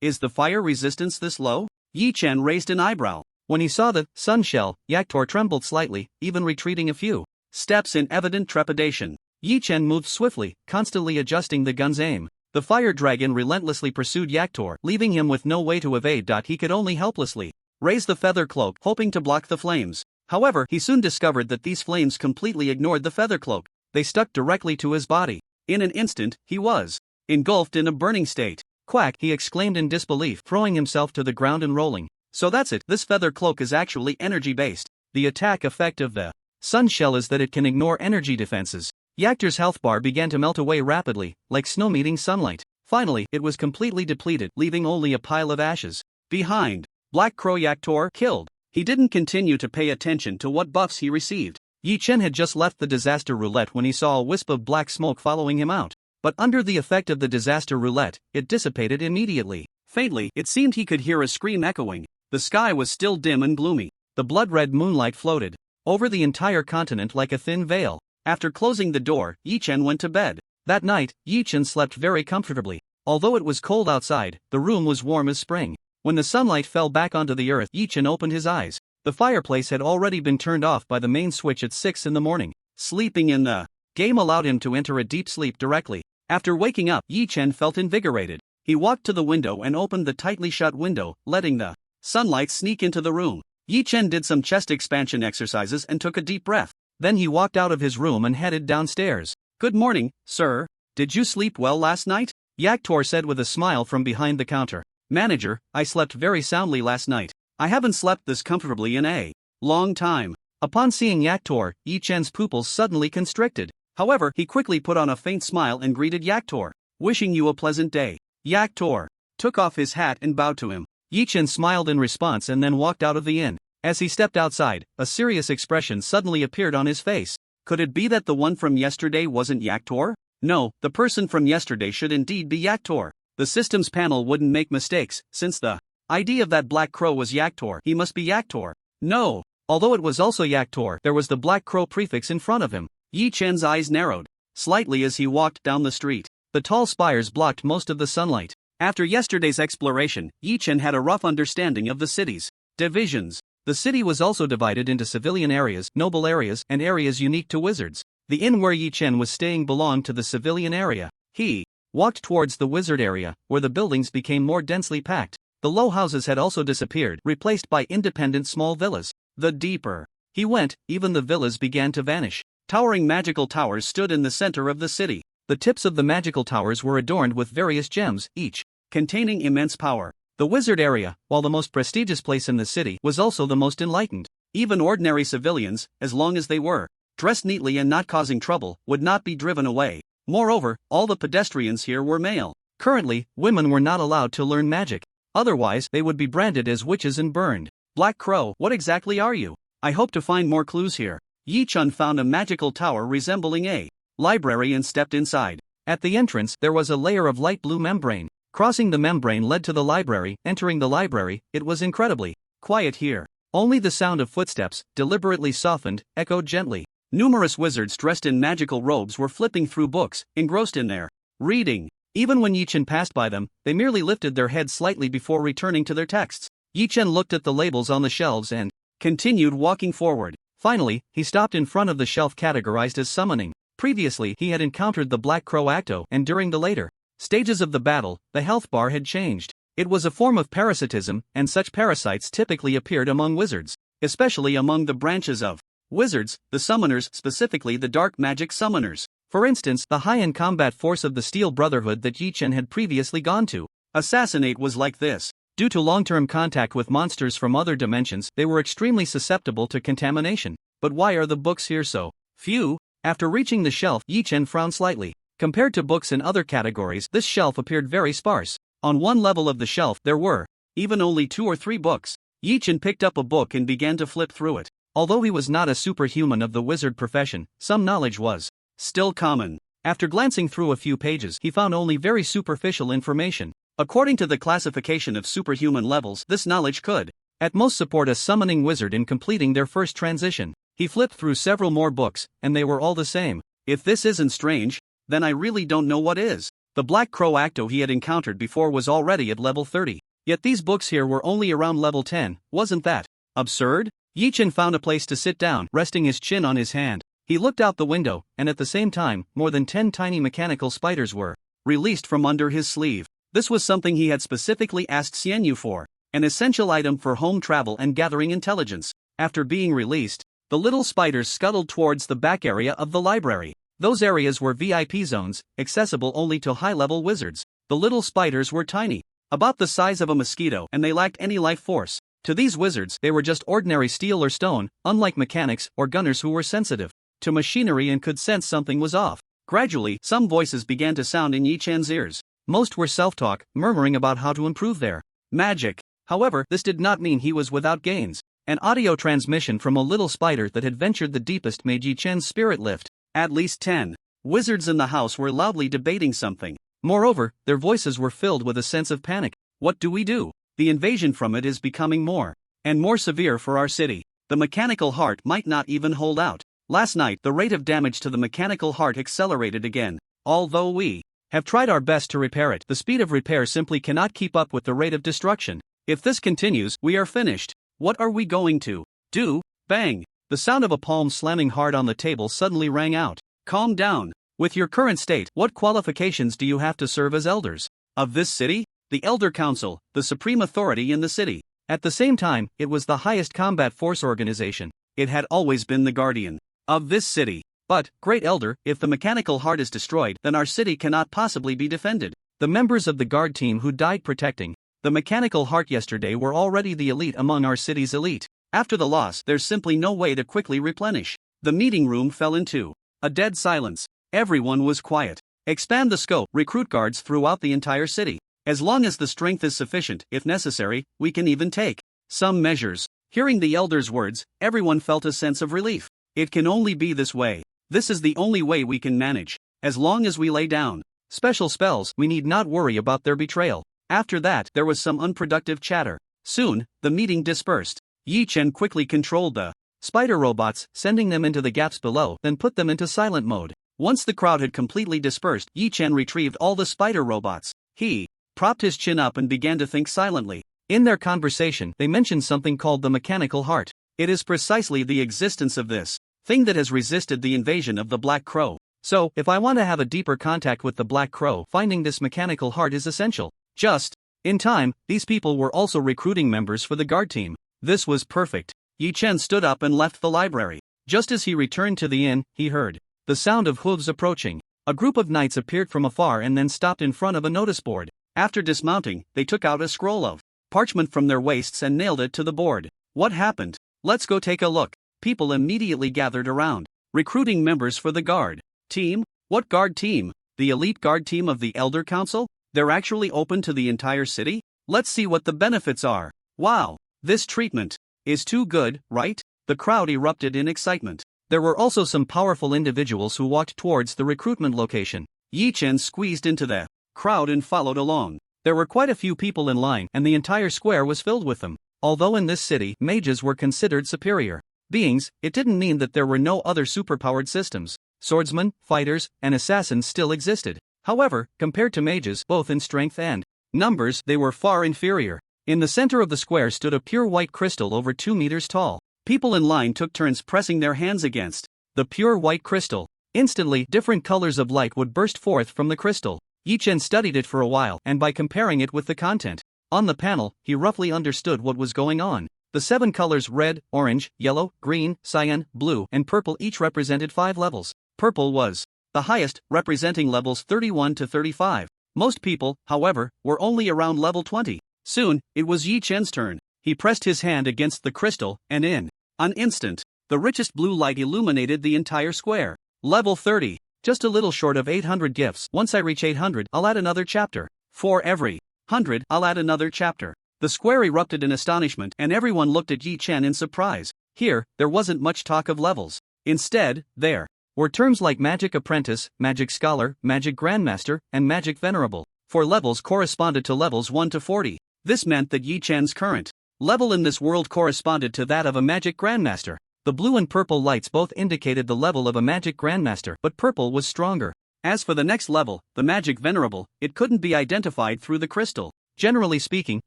Is the fire resistance this low? Yi Chen raised an eyebrow. When he saw the sun shell, Yaktor trembled slightly, even retreating a few steps in evident trepidation. Yi Chen moved swiftly, constantly adjusting the gun's aim. The fire dragon relentlessly pursued Yaktor, leaving him with no way to evade. He could only helplessly raise the feather cloak, hoping to block the flames. However, he soon discovered that these flames completely ignored the feather cloak. They stuck directly to his body. In an instant, he was engulfed in a burning state. Quack, he exclaimed in disbelief, throwing himself to the ground and rolling. So that's it, this feather cloak is actually energy-based. The attack effect of the sun shell is that it can ignore energy defenses. Yaktor's health bar began to melt away rapidly, like snow meeting sunlight. Finally, it was completely depleted, leaving only a pile of ashes behind. Black Crow Yaktor killed. He didn't continue to pay attention to what buffs he received. Yi Chen had just left the disaster roulette when he saw a wisp of black smoke following him out. But under the effect of the disaster roulette, it dissipated immediately. Faintly, it seemed he could hear a scream echoing. The sky was still dim and gloomy. The blood-red moonlight floated over the entire continent like a thin veil. After closing the door, Yi Chen went to bed. That night, Yi Chen slept very comfortably. Although it was cold outside, the room was warm as spring. When the sunlight fell back onto the earth, Yi Chen opened his eyes. The fireplace had already been turned off by the main switch at 6 in the morning. Sleeping in the game allowed him to enter a deep sleep directly. After waking up, Yi Chen felt invigorated. He walked to the window and opened the tightly shut window, letting the sunlight sneak into the room. Yi Chen did some chest expansion exercises and took a deep breath. Then he walked out of his room and headed downstairs. Good morning, sir. Did you sleep well last night? Yaktor said with a smile from behind the counter. Manager, I slept very soundly last night. I haven't slept this comfortably in a long time. Upon seeing Yaktor, Yi Chen's pupils suddenly constricted. However, he quickly put on a faint smile and greeted Yaktor. Wishing you a pleasant day. Yaktor took off his hat and bowed to him. Yi Chen smiled in response and then walked out of the inn. As he stepped outside, a serious expression suddenly appeared on his face. Could it be that the one from yesterday wasn't Yaktor? No, the person from yesterday should indeed be Yaktor. The systems panel wouldn't make mistakes, since the ID of that black crow was Yaktor. He must be Yaktor. No. Although it was also Yaktor, there was the black crow prefix in front of him. Yi Chen's eyes narrowed slightly as he walked down the street. The tall spires blocked most of the sunlight. After yesterday's exploration, Yi Chen had a rough understanding of the city's divisions. The city was also divided into civilian areas, noble areas, and areas unique to wizards. The inn where Yi Chen was staying belonged to the civilian area. He walked towards the wizard area, where the buildings became more densely packed. The low houses had also disappeared, replaced by independent small villas. The deeper he went, even the villas began to vanish. Towering magical towers stood in the center of the city. The tips of the magical towers were adorned with various gems, each containing immense power. The wizard area, while the most prestigious place in the city, was also the most enlightened. Even ordinary civilians, as long as they were dressed neatly and not causing trouble, would not be driven away. Moreover, all the pedestrians here were male. Currently, women were not allowed to learn magic. Otherwise, they would be branded as witches and burned. Black Crow, what exactly are you? I hope to find more clues here. Yi-chun found a magical tower resembling a library and stepped inside. At the entrance, there was a layer of light blue membrane. Crossing the membrane led to the library. Entering the library, it was incredibly quiet here. Only the sound of footsteps, deliberately softened, echoed gently. Numerous wizards dressed in magical robes were flipping through books, engrossed in their reading. Even when Yi-chen passed by them, they merely lifted their heads slightly before returning to their texts. Yi-chen looked at the labels on the shelves and continued walking forward. Finally, he stopped in front of the shelf categorized as summoning. Previously, he had encountered the Black Crow Acto, and during the later stages of the battle, the health bar had changed. It was a form of parasitism, and such parasites typically appeared among wizards, especially among the branches of wizards, the summoners, specifically the dark magic summoners. For instance, the high-end combat force of the Steel Brotherhood that Yi-chen had previously gone to assassinate was like this. Due to long-term contact with monsters from other dimensions, they were extremely susceptible to contamination. But why are the books here so few? After reaching the shelf, Yi-chen frowned slightly. Compared to books in other categories, this shelf appeared very sparse. On one level of the shelf, there were even only 2 or 3 books. Yi-chen picked up a book and began to flip through it. Although he was not a superhuman of the wizard profession, some knowledge was still common. After glancing through a few pages, he found only very superficial information. According to the classification of superhuman levels, this knowledge could at most support a summoning wizard in completing their first transition. He flipped through several more books, and they were all the same. If this isn't strange, then I really don't know what is. The Black Crow Acto he had encountered before was already at level 30. Yet these books here were only around level 10. Wasn't that absurd? Yi-chen found a place to sit down, resting his chin on his hand. He looked out the window, and at the same time, more than 10 tiny mechanical spiders were released from under his sleeve. This was something he had specifically asked Xianyu for, an essential item for home travel and gathering intelligence. After being released, the little spiders scuttled towards the back area of the library. Those areas were VIP zones, accessible only to high-level wizards. The little spiders were tiny, about the size of a mosquito, and they lacked any life force. To these wizards, they were just ordinary steel or stone, unlike mechanics or gunners who were sensitive to machinery and could sense something was off. Gradually, some voices began to sound in Yi-chan's ears. Most were self-talk, murmuring about how to improve their magic. However, this did not mean he was without gains. An audio transmission from a little spider that had ventured the deepest made Yi-chan's spirit lift. At least 10 wizards in the house were loudly debating something. Moreover, their voices were filled with a sense of panic. What do we do? The invasion from it is becoming more and more severe for our city. The mechanical heart might not even hold out. Last night, the rate of damage to the mechanical heart accelerated again. Although we have tried our best to repair it, the speed of repair simply cannot keep up with the rate of destruction. If this continues, we are finished. What are we going to do? Bang! The sound of a palm slamming hard on the table suddenly rang out. Calm down. With your current state, what qualifications do you have to serve as elders of this city? The Elder Council, the supreme authority in the city. At the same time, it was the highest combat force organization. It had always been the guardian of this city. But, Great Elder, if the mechanical heart is destroyed, then our city cannot possibly be defended. The members of the guard team who died protecting the mechanical heart yesterday were already the elite among our city's elite. After the loss, there's simply no way to quickly replenish. The meeting room fell into a dead silence. Everyone was quiet. Expand the scope, recruit guards throughout the entire city. As long as the strength is sufficient, if necessary, we can even take some measures. Hearing the elder's words, everyone felt a sense of relief. It can only be this way. This is the only way we can manage. As long as we lay down special spells, we need not worry about their betrayal. After that, there was some unproductive chatter. Soon, the meeting dispersed. Yi-chen quickly controlled the spider robots, sending them into the gaps below, then put them into silent mode. Once the crowd had completely dispersed, Yi-chen retrieved all the spider robots. He propped his chin up and began to think silently. In their conversation, they mentioned something called the mechanical heart. It is precisely the existence of this thing that has resisted the invasion of the Black Crow. So, if I want to have a deeper contact with the Black Crow, finding this mechanical heart is essential. Just in time, these people were also recruiting members for the guard team. This was perfect. Yi-chen stood up and left the library. Just as he returned to the inn, he heard the sound of hooves approaching. A group of knights appeared from afar and then stopped in front of a notice board. After dismounting, they took out a scroll of parchment from their waists and nailed it to the board. What happened? Let's go take a look. People immediately gathered around. Recruiting members for the guard team? What guard team? The elite guard team of the Elder Council? They're actually open to the entire city? Let's see what the benefits are. Wow, this treatment is too good, right? The crowd erupted in excitement. There were also some powerful individuals who walked towards the recruitment location. Yi Chen squeezed into the crowd and followed along. There were quite a few people in line, and the entire square was filled with them. Although in this city, mages were considered superior beings, it didn't mean that there were no other superpowered systems. Swordsmen, fighters, and assassins still existed. However, compared to mages, both in strength and numbers, they were far inferior. In the center of the square stood a pure white crystal over 2 meters tall. People in line took turns pressing their hands against the pure white crystal. Instantly, different colors of light would burst forth from the crystal. Yi Chen studied it for a while, and by comparing it with the content on the panel, he roughly understood what was going on. The 7 colors red, orange, yellow, green, cyan, blue, and purple each represented 5 levels. Purple was the highest, representing levels 31 to 35. Most people, however, were only around level 20. Soon, it was Yi Chen's turn. He pressed his hand against the crystal, and in an instant, the richest blue light illuminated the entire square. Level 30. Just a little short of 800 gifts. Once I reach 800, I'll add another chapter. For every 100, I'll add another chapter. The square erupted in astonishment, and everyone looked at Yi Chen in surprise. Here, there wasn't much talk of levels. Instead, there were terms like Magic Apprentice, Magic Scholar, Magic Grandmaster, and Magic Venerable. For levels corresponded to levels 1 to 40. This meant that Yi Chen's current level in this world corresponded to that of a Magic Grandmaster. The blue and purple lights both indicated the level of a Magic Grandmaster, but purple was stronger. As for the next level, the Magic Venerable, it couldn't be identified through the crystal. Generally speaking,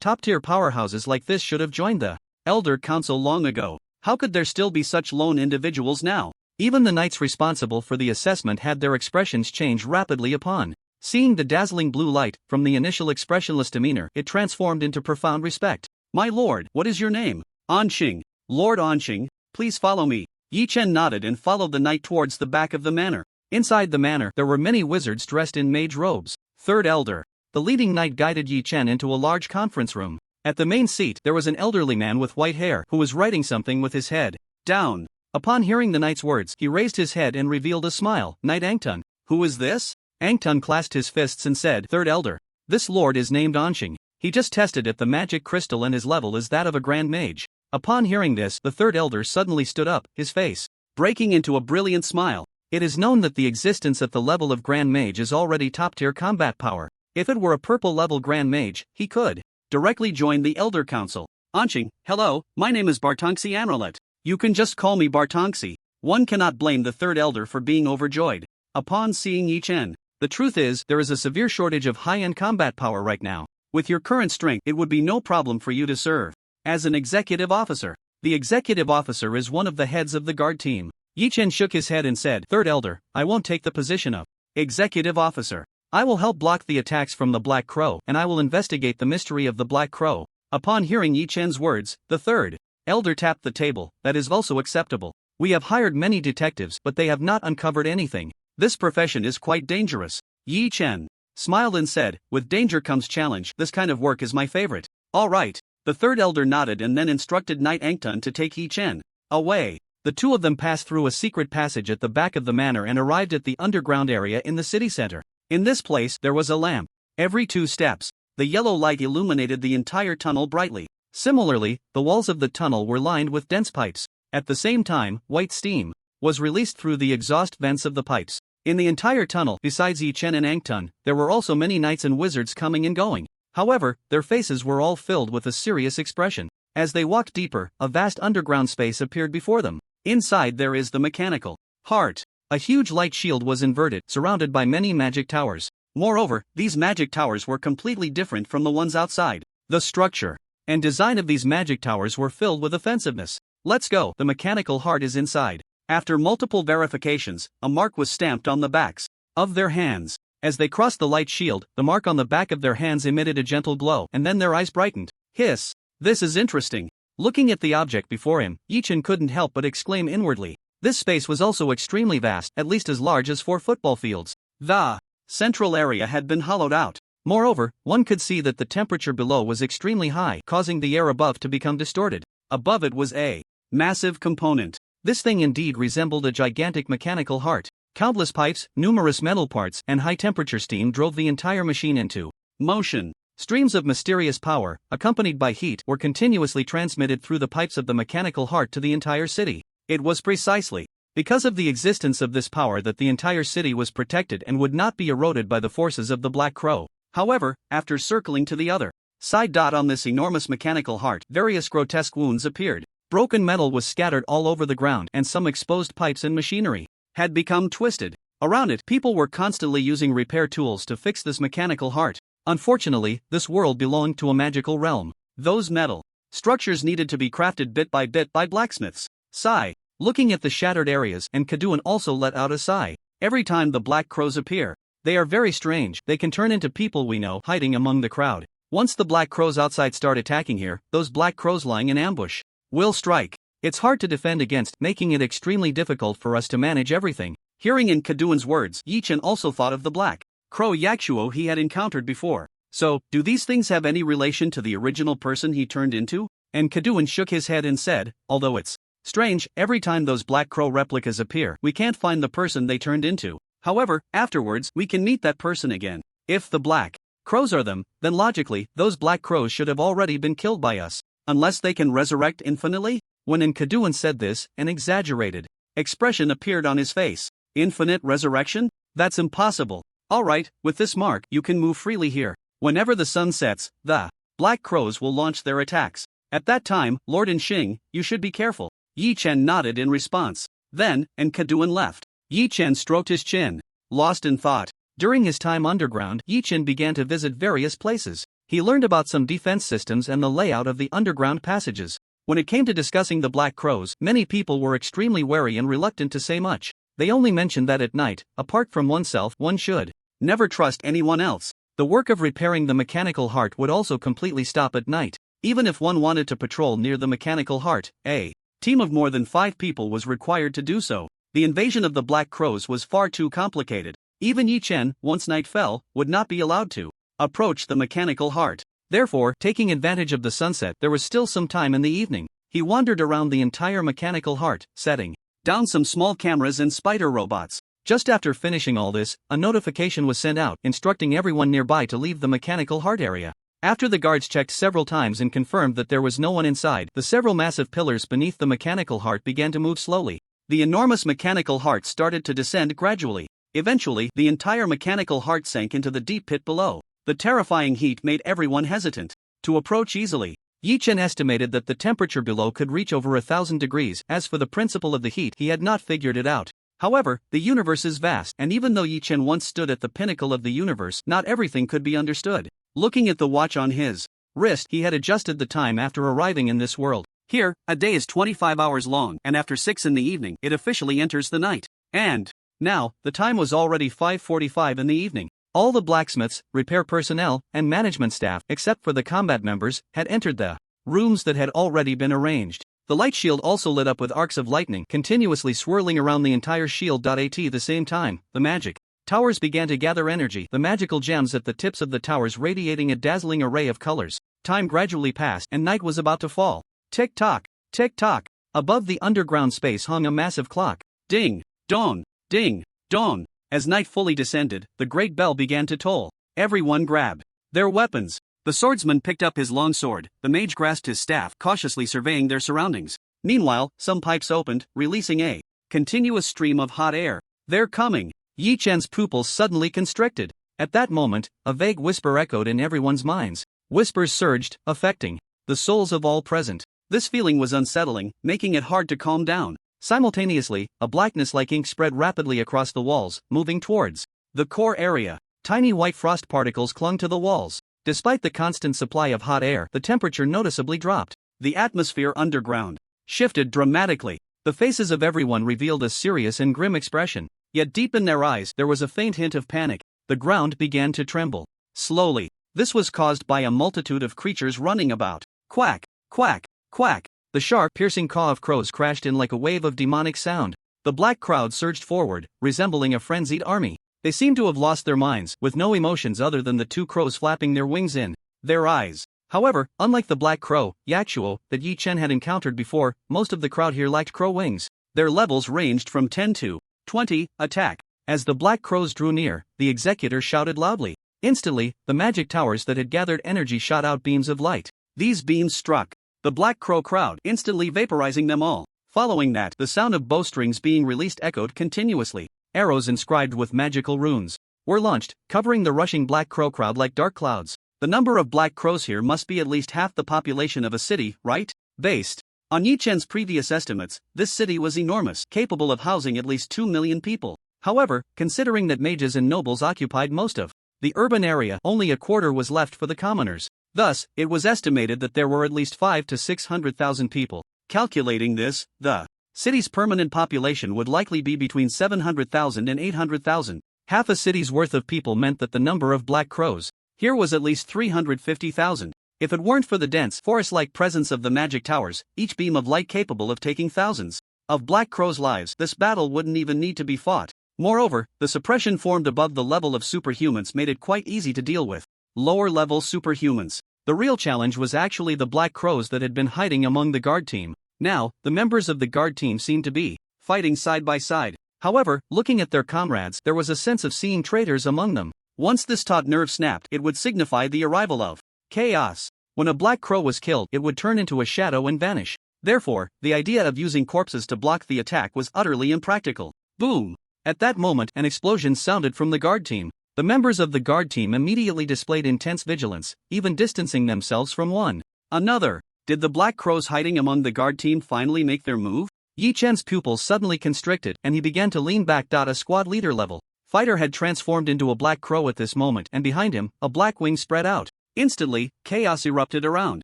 top-tier powerhouses like this should have joined the Elder Council long ago. How could there still be such lone individuals now? Even the knights responsible for the assessment had their expressions change rapidly upon seeing the dazzling blue light. From the initial expressionless demeanor, it transformed into profound respect. My lord, what is your name? Anxing. Lord Anxing, please follow me. Yi Chen nodded and followed the knight towards the back of the manor. Inside the manor, there were many wizards dressed in mage robes. Third Elder. The leading knight guided Yi Chen into a large conference room. At the main seat, there was an elderly man with white hair who was writing something with his head down. Upon hearing the knight's words, he raised his head and revealed a smile. Knight Angtun. Who is this? Angtun clasped his fists and said, Third Elder. This lord is named Anxing. He just tested at the magic crystal and his level is that of a grand mage. Upon hearing this, the third elder suddenly stood up, his face breaking into a brilliant smile. It is known that the existence at the level of grand mage is already top-tier combat power. If it were a purple-level grand mage, he could directly join the Elder Council. Anxing, hello, my name is Bartonxi Anrolet. You can just call me Bartonxi. One cannot blame the third elder for being overjoyed upon seeing Yi Chen. The truth is, there is a severe shortage of high-end combat power right now. With your current strength, it would be no problem for you to serve as an executive officer. The executive officer is one of the heads of the guard team. Yi Chen shook his head and said, Third Elder, I won't take the position of executive officer. I will help block the attacks from the Black Crow, and I will investigate the mystery of the Black Crow. Upon hearing Yi Chen's words, the third elder tapped the table. That is also acceptable. We have hired many detectives, but they have not uncovered anything. This profession is quite dangerous. Yi Chen smiled and said, With danger comes challenge. This kind of work is my favorite. All right. The third elder nodded and then instructed Knight Angtun to take Yi Chen away. The two of them passed through a secret passage at the back of the manor and arrived at the underground area in the city center. In this place, there was a lamp. Every 2 steps, the yellow light illuminated the entire tunnel brightly. Similarly, the walls of the tunnel were lined with dense pipes. At the same time, white steam was released through the exhaust vents of the pipes. In the entire tunnel, besides Yi Chen and Angtun, there were also many knights and wizards coming and going. However, their faces were all filled with a serious expression. As they walked deeper, a vast underground space appeared before them. Inside there is the mechanical heart. A huge light shield was inverted, surrounded by many magic towers. Moreover, these magic towers were completely different from the ones outside. The structure and design of these magic towers were filled with offensiveness. Let's go, the mechanical heart is inside. After multiple verifications, a mark was stamped on the backs of their hands. As they crossed the light shield, the mark on the back of their hands emitted a gentle glow, and then their eyes brightened. Hiss! This is interesting. Looking at the object before him, Yi Chen couldn't help but exclaim inwardly. This space was also extremely vast, at least as large as 4 football fields. The central area had been hollowed out. Moreover, one could see that the temperature below was extremely high, causing the air above to become distorted. Above it was a massive component. This thing indeed resembled a gigantic mechanical heart. Countless pipes, numerous metal parts, and high-temperature steam drove the entire machine into motion. Streams of mysterious power, accompanied by heat, were continuously transmitted through the pipes of the mechanical heart to the entire city. It was precisely because of the existence of this power that the entire city was protected and would not be eroded by the forces of the Black Crow. However, after circling to the other side on this enormous mechanical heart, various grotesque wounds appeared. Broken metal was scattered all over the ground, and some exposed pipes and machinery had become twisted. Around it, people were constantly using repair tools to fix this mechanical heart. Unfortunately, this world belonged to a magical realm. Those metal structures needed to be crafted bit by blacksmiths. Sigh. Looking at the shattered areas, and Kaduan also let out a sigh. Every time the Black Crows appear, they are very strange. They can turn into people we know, hiding among the crowd. Once the Black Crows outside start attacking here, those Black Crows lying in ambush will strike. It's hard to defend against, making it extremely difficult for us to manage everything. Hearing in Kaduan's words, Yi-Chen also thought of the Black Crow Yakushuo he had encountered before. So, do these things have any relation to the original person he turned into? And Kaduan shook his head and said, although it's strange, every time those Black Crow replicas appear, we can't find the person they turned into. However, afterwards, we can meet that person again. If the Black Crows are them, then logically, those Black Crows should have already been killed by us. Unless they can resurrect infinitely? When Kaduan said this, an exaggerated expression appeared on his face. Infinite resurrection? That's impossible. Alright, with this mark, you can move freely here. Whenever the sun sets, the Black Crows will launch their attacks. At that time, Lord Xing, you should be careful. Yi-Chen nodded in response. Then, Kaduan left. Yi-Chen stroked his chin, lost in thought. During his time underground, Yi-Chen began to visit various places. He learned about some defense systems and the layout of the underground passages. When it came to discussing the Black Crows, many people were extremely wary and reluctant to say much. They only mentioned that at night, apart from oneself, one should never trust anyone else. The work of repairing the mechanical heart would also completely stop at night. Even if one wanted to patrol near the mechanical heart, a team of more than 5 people was required to do so. The invasion of the Black Crows was far too complicated. Even Yi-Chen, once night fell, would not be allowed to approach the mechanical heart. Therefore, taking advantage of the sunset, there was still some time in the evening. He wandered around the entire mechanical heart, setting down some small cameras and spider robots. Just after finishing all this, a notification was sent out, instructing everyone nearby to leave the mechanical heart area. After the guards checked several times and confirmed that there was no one inside, the several massive pillars beneath the mechanical heart began to move slowly. The enormous mechanical heart started to descend gradually. Eventually, the entire mechanical heart sank into the deep pit below. The terrifying heat made everyone hesitant to approach easily. Yi-Chen estimated that the temperature below could reach over 1,000 degrees. As for the principle of the heat, he had not figured it out. However, the universe is vast, and even though Yi-Chen once stood at the pinnacle of the universe, not everything could be understood. Looking at the watch on his wrist, he had adjusted the time after arriving in this world. Here, a day is 25 hours long, and after 6 in the evening, it officially enters the night. And now, the time was already 5:45 in the evening. All the blacksmiths, repair personnel, and management staff, except for the combat members, had entered the rooms that had already been arranged. The light shield also lit up with arcs of lightning, continuously swirling around the entire shield. At the same time, the magic towers began to gather energy, the magical gems at the tips of the towers radiating a dazzling array of colors. Time gradually passed, and night was about to fall. Tick-tock, tick-tock. Above the underground space hung a massive clock. Ding, dawn, ding, dawn. As night fully descended, the great bell began to toll. Everyone grabbed their weapons. The swordsman picked up his long sword, the mage grasped his staff, cautiously surveying their surroundings. Meanwhile, some pipes opened, releasing a continuous stream of hot air. They're coming. Yi-Chen's pupils suddenly constricted. At that moment, a vague whisper echoed in everyone's minds. Whispers surged, affecting the souls of all present. This feeling was unsettling, making it hard to calm down. Simultaneously, a blackness like ink spread rapidly across the walls, moving towards the core area. Tiny white frost particles clung to the walls. Despite the constant supply of hot air, the temperature noticeably dropped. The atmosphere underground shifted dramatically. The faces of everyone revealed a serious and grim expression. Yet deep in their eyes, there was a faint hint of panic. The ground began to tremble. Slowly. This was caused by a multitude of creatures running about. Quack, quack, quack. The sharp, piercing caw of crows crashed in like a wave of demonic sound. The black crowd surged forward, resembling a frenzied army. They seemed to have lost their minds, with no emotions other than the two crows flapping their wings in their eyes. However, unlike the black crow, Yakuo, that Yi Chen had encountered before, most of the crowd here lacked crow wings. Their levels ranged from 10 to 20, attack. As the black crows drew near, the executor shouted loudly. Instantly, the magic towers that had gathered energy shot out beams of light. These beams struck the black crow crowd, instantly vaporizing them all. Following that, the sound of bowstrings being released echoed continuously. Arrows inscribed with magical runes were launched, covering the rushing black crow crowd like dark clouds. The number of black crows here must be at least half the population of a city, right? Based on Yi Chen's previous estimates, this city was enormous, capable of housing at least 2 million people. However, considering that mages and nobles occupied most of the urban area, only a quarter was left for the commoners. Thus, it was estimated that there were at least 5 to 600,000 people. Calculating this, the city's permanent population would likely be between 700,000 and 800,000. Half a city's worth of people meant that the number of black crows here was at least 350,000. If it weren't for the dense, forest-like presence of the magic towers, each beam of light capable of taking thousands of black crows' lives, this battle wouldn't even need to be fought. Moreover, the suppression formed above the level of superhumans made it quite easy to deal with lower-level superhumans. The real challenge was actually the black crows that had been hiding among the guard team. Now, the members of the guard team seemed to be fighting side by side. However, looking at their comrades, there was a sense of seeing traitors among them. Once this taut nerve snapped, it would signify the arrival of chaos. When a black crow was killed, it would turn into a shadow and vanish. Therefore, the idea of using corpses to block the attack was utterly impractical. Boom! At that moment, an explosion sounded from the guard team. The members of the guard team immediately displayed intense vigilance, even distancing themselves from one another. Did the black crows hiding among the guard team finally make their move? Yi Chen's pupils suddenly constricted, and he began to lean back. A squad leader level fighter had transformed into a black crow at this moment, and behind him, a black wing spread out. Instantly, chaos erupted around.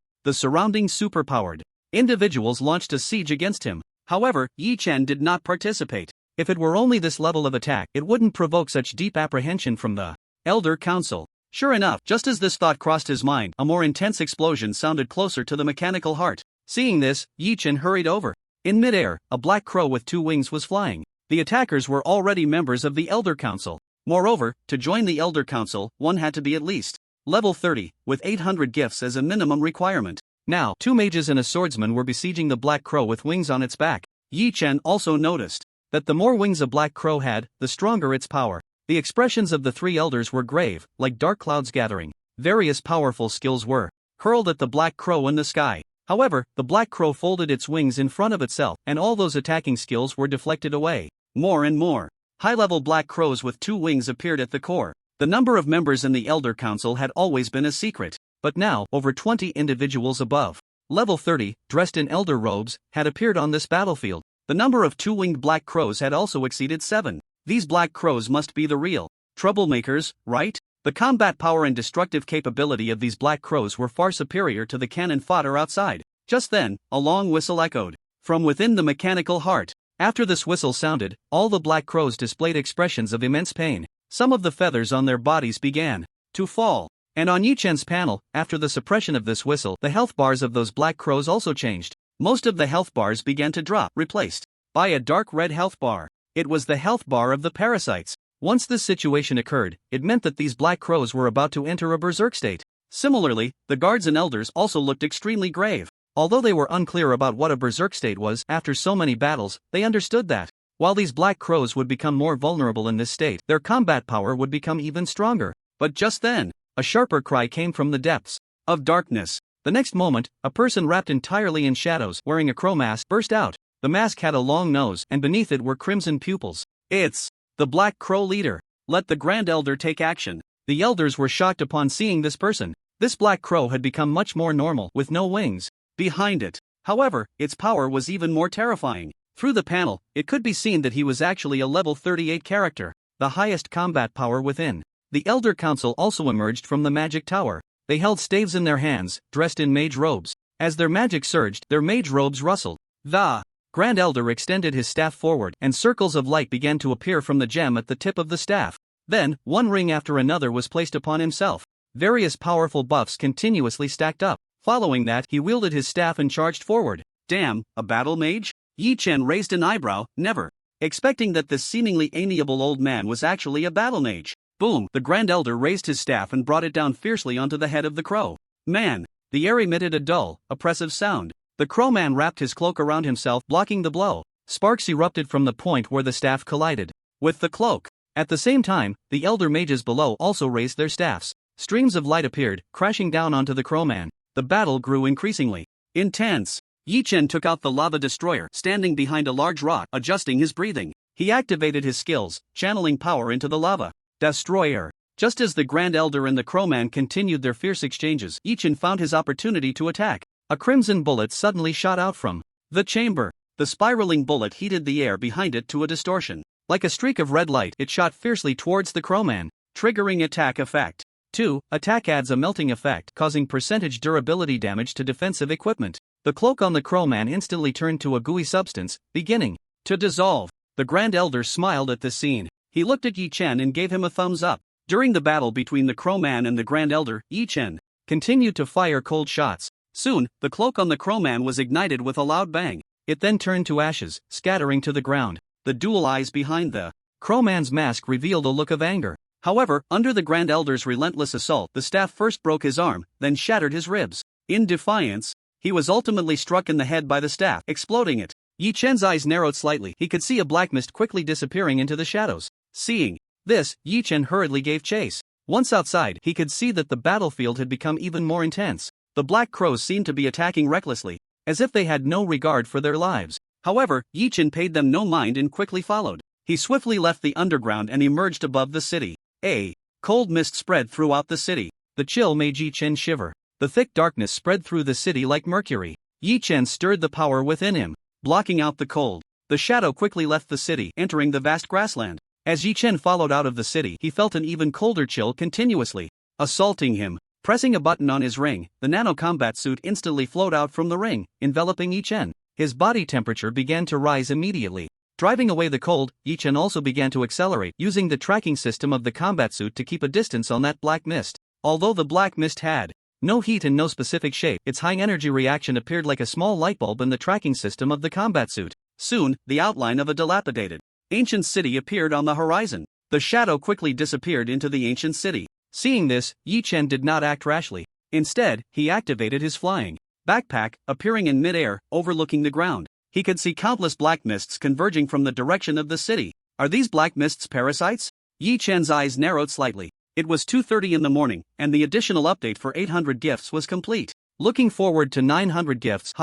The surrounding superpowered individuals launched a siege against him. However, Yi Chen did not participate. If it were only this level of attack, it wouldn't provoke such deep apprehension from the Elder Council. Sure enough, just as this thought crossed his mind, a more intense explosion sounded closer to the mechanical heart. Seeing this, Yi Chen hurried over. In midair, a black crow with 2 wings was flying. The attackers were already members of the Elder Council. Moreover, to join the Elder Council, one had to be at least level 30, with 800 gifts as a minimum requirement. Now, 2 mages and a swordsman were besieging the black crow with wings on its back. Yi Chen also noticed that the more wings a black crow had, the stronger its power. The expressions of the 3 elders were grave, like dark clouds gathering. Various powerful skills were hurled at the black crow in the sky. However, the black crow folded its wings in front of itself, and all those attacking skills were deflected away. More and more high-level black crows with 2 wings appeared at the core. The number of members in the Elder Council had always been a secret, but now, over 20 individuals above level 30, dressed in elder robes, had appeared on this battlefield. The number of 2-winged black crows had also exceeded 7. These black crows must be the real troublemakers, right? The combat power and destructive capability of these black crows were far superior to the cannon fodder outside. Just then, a long whistle echoed from within the mechanical heart. After this whistle sounded, all the black crows displayed expressions of immense pain. Some of the feathers on their bodies began to fall. And on Yi Chen's panel, after the suppression of this whistle, the health bars of those black crows also changed. Most of the health bars began to drop, replaced by a dark red health bar. It was the health bar of the parasites. Once this situation occurred, it meant that these black crows were about to enter a berserk state. Similarly, the guards and elders also looked extremely grave. Although they were unclear about what a berserk state was, after so many battles, they understood that while these black crows would become more vulnerable in this state, their combat power would become even stronger. But just then, a sharper cry came from the depths of darkness. The next moment, a person wrapped entirely in shadows, wearing a crow mask, burst out. The mask had a long nose, and beneath it were crimson pupils. It's the Black Crow leader. Let the Grand Elder take action. The elders were shocked upon seeing this person. This black crow had become much more normal, with no wings behind it. However, its power was even more terrifying. Through the panel, it could be seen that he was actually a level 38 character, the highest combat power within. The Elder Council also emerged from the magic tower. They held staves in their hands, dressed in mage robes. As their magic surged, their mage robes rustled. The Grand Elder extended his staff forward, and circles of light began to appear from the gem at the tip of the staff. Then, one ring after another was placed upon himself. Various powerful buffs continuously stacked up. Following that, he wielded his staff and charged forward. Damn, a battle mage? Yi Chen raised an eyebrow. Never expecting that this seemingly amiable old man was actually a battle mage. Boom! The Grand Elder raised his staff and brought it down fiercely onto the head of the crow. Man! The air emitted a dull, oppressive sound. The crow man wrapped his cloak around himself, blocking the blow. Sparks erupted from the point where the staff collided with the cloak. At the same time, the elder mages below also raised their staffs. Streams of light appeared, crashing down onto the crowman. The battle grew increasingly intense. Yi Chen took out the lava destroyer, standing behind a large rock, adjusting his breathing. He activated his skills, channeling power into the lava destroyer. Just as the Grand Elder and the crowman continued their fierce exchanges, Yi Chen found his opportunity to attack. A crimson bullet suddenly shot out from the chamber. The spiraling bullet heated the air behind it to a distortion. Like a streak of red light, it shot fiercely towards the crowman, triggering attack effect. 2. Attack adds a melting effect, causing percentage durability damage to defensive equipment. The cloak on the crowman instantly turned to a gooey substance, beginning to dissolve. The Grand Elder smiled at this scene. He looked at Yi Chen and gave him a thumbs up. During the battle between the crowman and the Grand Elder, Yi Chen continued to fire cold shots. Soon, the cloak on the crowman was ignited with a loud bang. It then turned to ashes, scattering to the ground. The dual eyes behind the crowman's mask revealed a look of anger. However, under the Grand Elder's relentless assault, the staff first broke his arm, then shattered his ribs. In defiance, he was ultimately struck in the head by the staff, exploding it. Yi Chen's eyes narrowed slightly. He could see a black mist quickly disappearing into the shadows. Seeing this, Yi Chen hurriedly gave chase. Once outside, he could see that the battlefield had become even more intense. The black crows seemed to be attacking recklessly, as if they had no regard for their lives. However, Yi Chen paid them no mind and quickly followed. He swiftly left the underground and emerged above the city. A cold mist spread throughout the city. The chill made Yi Chen shiver. The thick darkness spread through the city like mercury. Yi Chen stirred the power within him, blocking out the cold. The shadow quickly left the city, entering the vast grassland. As Yi Chen followed out of the city, he felt an even colder chill continuously assaulting him. Pressing a button on his ring, the nano-combat suit instantly flowed out from the ring, enveloping Yi Chen. His body temperature began to rise immediately. Driving away the cold, Yi Chen also began to accelerate, using the tracking system of the combat suit to keep a distance on that black mist. Although the black mist had no heat and no specific shape, its high-energy reaction appeared like a small light bulb in the tracking system of the combat suit. Soon, the outline of a dilapidated ancient city appeared on the horizon. The shadow quickly disappeared into the ancient city. Seeing this, Yi Chen did not act rashly. Instead, he activated his flying backpack, appearing in mid-air, overlooking the ground. He could see countless black mists converging from the direction of the city. Are these black mists parasites? Yi Chen's eyes narrowed slightly. It was 2:30 in the morning, and the additional update for 800 gifts was complete. Looking forward to 900 gifts,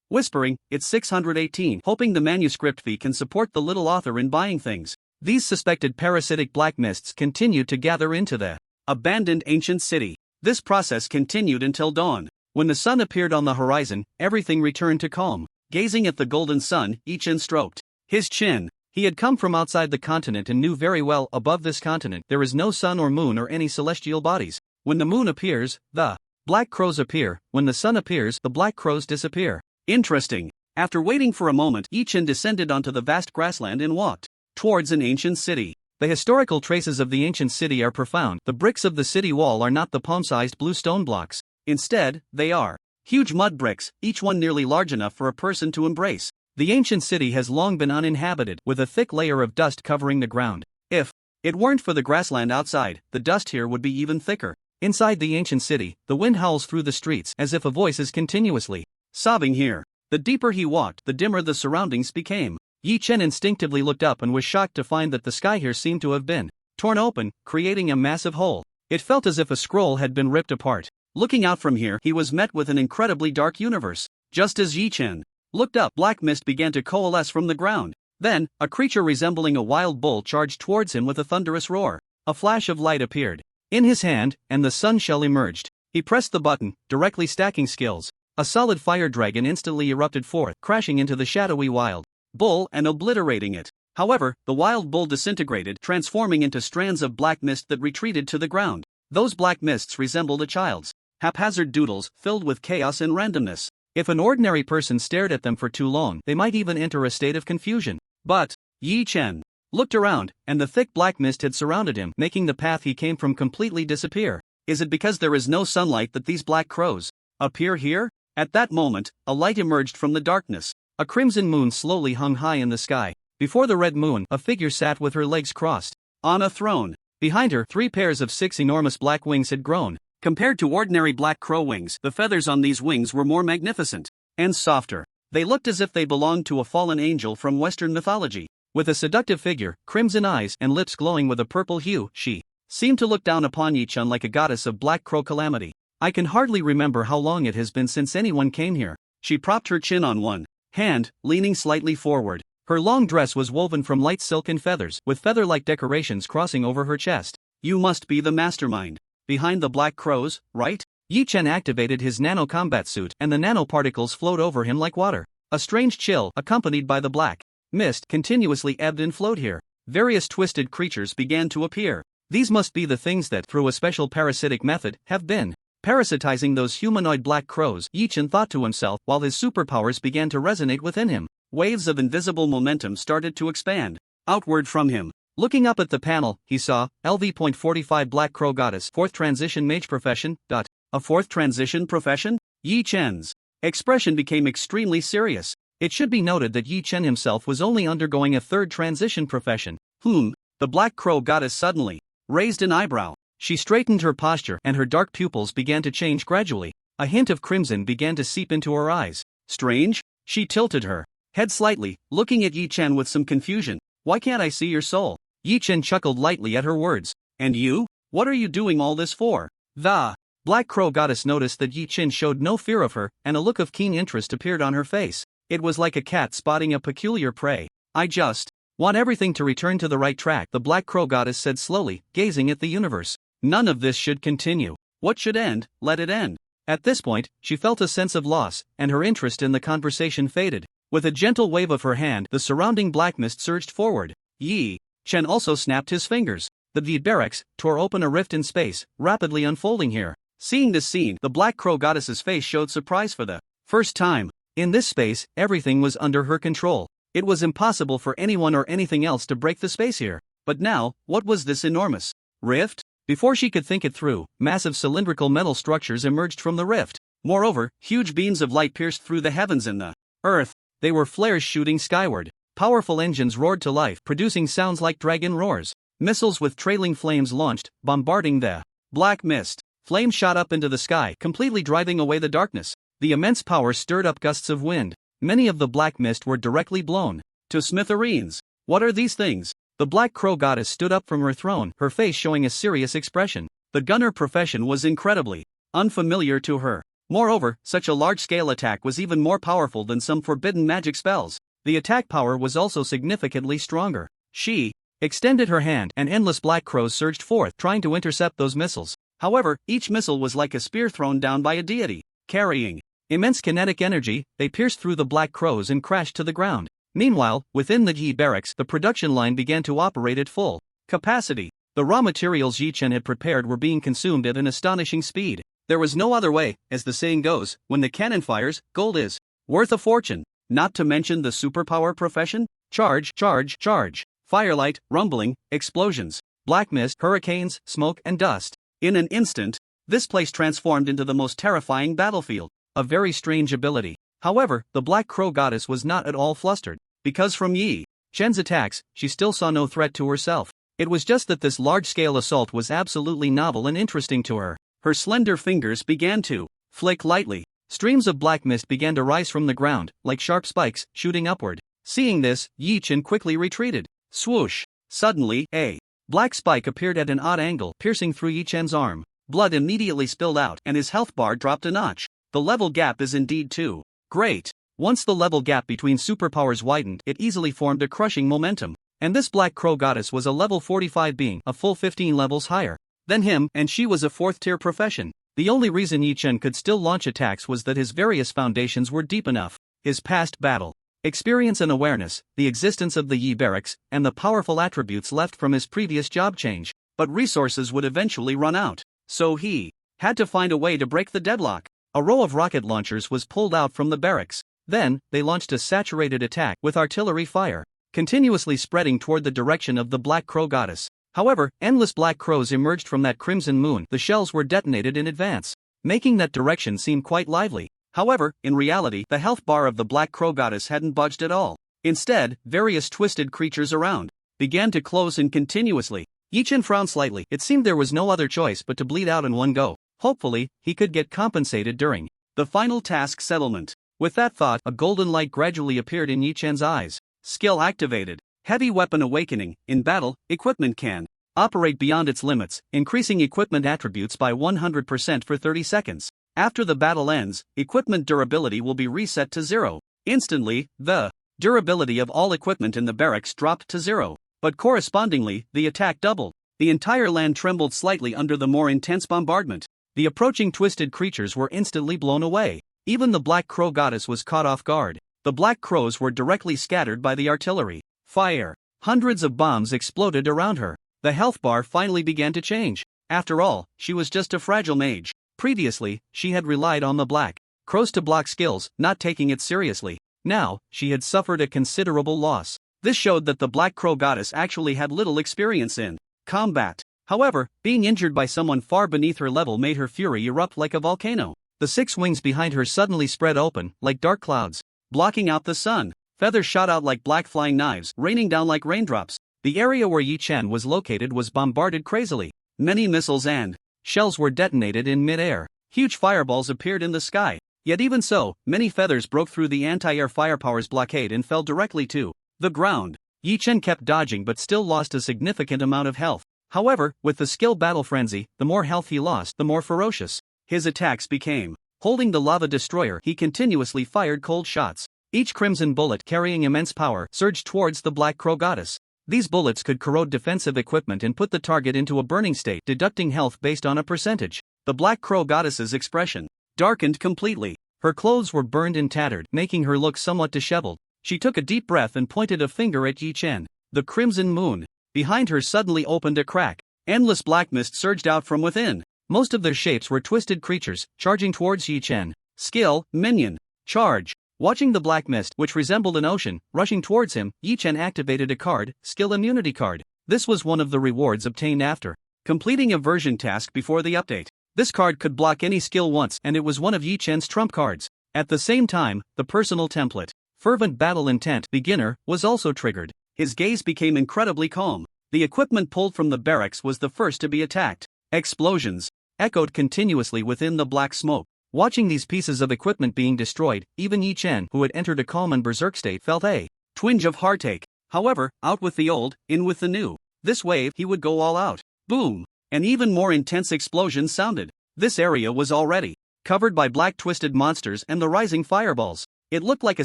whispering, it's 618, hoping the manuscript fee can support the little author in buying things. These suspected parasitic black mists continued to gather into the abandoned ancient city. This process continued until dawn. When the sun appeared on the horizon, everything returned to calm. Gazing at the golden sun, Yi Chen stroked his chin. He had come from outside the continent and knew very well, above this continent there is no sun or moon or any celestial bodies. When the moon appears, the black crows appear. When the sun appears, the black crows disappear. Interesting. After waiting for a moment, Yi Chen descended onto the vast grassland and walked towards an ancient city. The historical traces of the ancient city are profound. The bricks of the city wall are not the palm-sized blue stone blocks. Instead, they are huge mud bricks, each one nearly large enough for a person to embrace. The ancient city has long been uninhabited, with a thick layer of dust covering the ground. If it weren't for the grassland outside, the dust here would be even thicker. Inside the ancient city, the wind howls through the streets as if a voice is continuously sobbing here. The deeper he walked, the dimmer the surroundings became. Yi Chen instinctively looked up and was shocked to find that the sky here seemed to have been torn open, creating a massive hole. It felt as if a scroll had been ripped apart. Looking out from here, he was met with an incredibly dark universe. Just as Yi Chen looked up, black mist began to coalesce from the ground. Then, a creature resembling a wild bull charged towards him with a thunderous roar. A flash of light appeared in his hand, and the sun shell emerged. He pressed the button, directly stacking skills. A solid fire dragon instantly erupted forth, crashing into the shadowy wild bull and obliterating it. However, the wild bull disintegrated, transforming into strands of black mist that retreated to the ground. Those black mists resembled a child's haphazard doodles, filled with chaos and randomness. If an ordinary person stared at them for too long, they might even enter a state of confusion. But Yi Chen looked around, and the thick black mist had surrounded him, making the path he came from completely disappear. Is it because there is no sunlight that these black crows appear here? At that moment, a light emerged from the darkness. A crimson moon slowly hung high in the sky. Before the red moon, a figure sat with her legs crossed on a throne. behind her. 3 pairs of 6 enormous black wings had grown. Compared to ordinary black crow wings, the feathers on these wings were more magnificent and softer. They looked as if they belonged to a fallen angel from Western mythology. With a seductive figure, crimson eyes, and lips glowing with a purple hue, she seemed to look down upon Yi-chan like a goddess of black crow calamity. I can hardly remember how long it has been since anyone came here. She propped her chin on one hand, leaning slightly forward. Her long dress was woven from light silk and feathers, with feather-like decorations crossing over her chest. You must be the mastermind behind the black crows, right? Yi-chan activated his nano-combat suit, and the nanoparticles flowed over him like water. A strange chill, accompanied by the black mist, continuously ebbed and flowed here. Various twisted creatures began to appear. These must be the things that, through a special parasitic method, have been parasitizing those humanoid black crows, Yi-chan thought to himself, while his superpowers began to resonate within him. Waves of invisible momentum started to expand outward from him. Looking up at the panel, he saw LV.45 Black Crow Goddess, 4th Transition Mage Profession. A 4th transition profession? Yi-chan's expression became extremely serious. It should be noted that Yi-chan himself was only undergoing a 3rd transition profession. The Black Crow Goddess suddenly raised an eyebrow. She straightened her posture, and her dark pupils began to change gradually. A hint of crimson began to seep into her eyes. Strange? She tilted her head slightly, looking at Yi-chan with some confusion. Why can't I see your soul? Yi-chan chuckled lightly at her words. And you? What are you doing all this for? The Black Crow Goddess noticed that Yi-chan showed no fear of her, and a look of keen interest appeared on her face. It was like a cat spotting a peculiar prey. I just want everything to return to the right track, the Black Crow Goddess said slowly, gazing at the universe. None of this should continue. What should end, let it end. At this point, she felt a sense of loss, and her interest in the conversation faded. With a gentle wave of her hand, the surrounding black mist surged forward. Yi-chan also snapped his fingers. The barracks tore open a rift in space, rapidly unfolding here. Seeing this scene, the Black Crow Goddess's face showed surprise for the first time. In this space, everything was under her control. It was impossible for anyone or anything else to break the space here. But now, what was this enormous rift? Before she could think it through, massive cylindrical metal structures emerged from the rift. Moreover, huge beams of light pierced through the heavens and the earth. They were flares shooting skyward. Powerful engines roared to life, producing sounds like dragon roars. Missiles with trailing flames launched, bombarding the black mist. Flames shot up into the sky, completely driving away the darkness. The immense power stirred up gusts of wind. Many of the black mist were directly blown to smithereens. What are these things? The Black Crow Goddess stood up from her throne, her face showing a serious expression. The gunner profession was incredibly unfamiliar to her. Moreover, such a large-scale attack was even more powerful than some forbidden magic spells. The attack power was also significantly stronger. She extended her hand, and endless black crows surged forth, trying to intercept those missiles. However, each missile was like a spear thrown down by a deity, carrying immense kinetic energy. They pierced through the black crows and crashed to the ground. Meanwhile, within the Yi barracks, the production line began to operate at full capacity. The raw materials Yi-chan had prepared were being consumed at an astonishing speed. There was no other way, as the saying goes, when the cannon fires, gold is worth a fortune. Not to mention the superpower profession. Charge, charge, charge. Firelight, rumbling, explosions, black mist, hurricanes, smoke, and dust. In an instant, this place transformed into the most terrifying battlefield. A very strange ability. However, the Black Crow Goddess was not at all flustered, because from Yi-chan's attacks, she still saw no threat to herself. It was just that this large-scale assault was absolutely novel and interesting to her. Her slender fingers began to flick lightly. Streams of black mist began to rise from the ground, like sharp spikes, shooting upward. Seeing this, Yi-chan quickly retreated. Swoosh! Suddenly, a black spike appeared at an odd angle, piercing through Yi-chan's arm. Blood immediately spilled out, and his health bar dropped a notch. The level gap is indeed too great. Once the level gap between superpowers widened, it easily formed a crushing momentum. And this Black Crow Goddess was a level 45 being, a full 15 levels higher than him, and she was a 4th-tier profession. The only reason Yi-chan could still launch attacks was that his various foundations were deep enough. His past battle experience and awareness, the existence of the Yi barracks, and the powerful attributes left from his previous job change. But resources would eventually run out, so he had to find a way to break the deadlock. A row of rocket launchers was pulled out from the barracks. Then, they launched a saturated attack with artillery fire, continuously spreading toward the direction of the Black Crow Goddess. However, endless black crows emerged from that crimson moon. The shells were detonated in advance, making that direction seem quite lively. However, in reality, the health bar of the Black Crow Goddess hadn't budged at all. Instead, various twisted creatures around began to close in continuously. Yi-Chen frowned slightly. It seemed there was no other choice but to bleed out in one go. Hopefully, he could get compensated during the final task settlement. With that thought, a golden light gradually appeared in Yi-Chen's eyes. Skill activated. Heavy weapon awakening. In battle, equipment can operate beyond its limits, increasing equipment attributes by 100% for 30 seconds. After the battle ends, equipment durability will be reset to 0. Instantly, the durability of all equipment in the barracks dropped to 0, but correspondingly, the attack doubled. The entire land trembled slightly under the more intense bombardment. The approaching twisted creatures were instantly blown away. Even the Black Crow Goddess was caught off guard. The Black Crows were directly scattered by the artillery fire. Hundreds of bombs exploded around her. The health bar finally began to change. After all, she was just a fragile mage. Previously, she had relied on the Black Crows to block skills, not taking it seriously. Now, she had suffered a considerable loss. This showed that the Black Crow Goddess actually had little experience in combat. However, being injured by someone far beneath her level made her fury erupt like a volcano. The 6 wings behind her suddenly spread open, like dark clouds, blocking out the sun. Feathers shot out like black flying knives, raining down like raindrops. The area where Yi-Chen was located was bombarded crazily. Many missiles and shells were detonated in mid-air. Huge fireballs appeared in the sky. Yet even so, many feathers broke through the anti-air firepower's blockade and fell directly to the ground. Yi-Chen kept dodging but still lost a significant amount of health. However, with the skill battle frenzy, the more health he lost, the more ferocious his attacks became. Holding the lava destroyer, he continuously fired cold shots. Each crimson bullet, carrying immense power, surged towards the Black Crow Goddess. These bullets could corrode defensive equipment and put the target into a burning state, deducting health based on a percentage. The Black Crow Goddess's expression darkened completely. Her clothes were burned and tattered, making her look somewhat disheveled. She took a deep breath and pointed a finger at Yi-Chen. The crimson moon behind her suddenly opened a crack. Endless black mist surged out from within. Most of their shapes were twisted creatures, charging towards Yi-Chen. Skill, minion, charge. Watching the black mist, which resembled an ocean, rushing towards him, Yi-Chen activated a card, Skill Immunity Card. This was one of the rewards obtained after completing a version task before the update. This card could block any skill once, and it was one of Yi-Chen's trump cards. At the same time, the personal template, Fervent Battle Intent Beginner, was also triggered. His gaze became incredibly calm. The equipment pulled from the barracks was the first to be attacked. Explosions echoed continuously within the black smoke. Watching these pieces of equipment being destroyed, even Yi-Chen, who had entered a calm and berserk state, felt a twinge of heartache. However, out with the old, in with the new. This wave, he would go all out. Boom! An even more intense explosion sounded. This area was already covered by black twisted monsters and the rising fireballs. It looked like a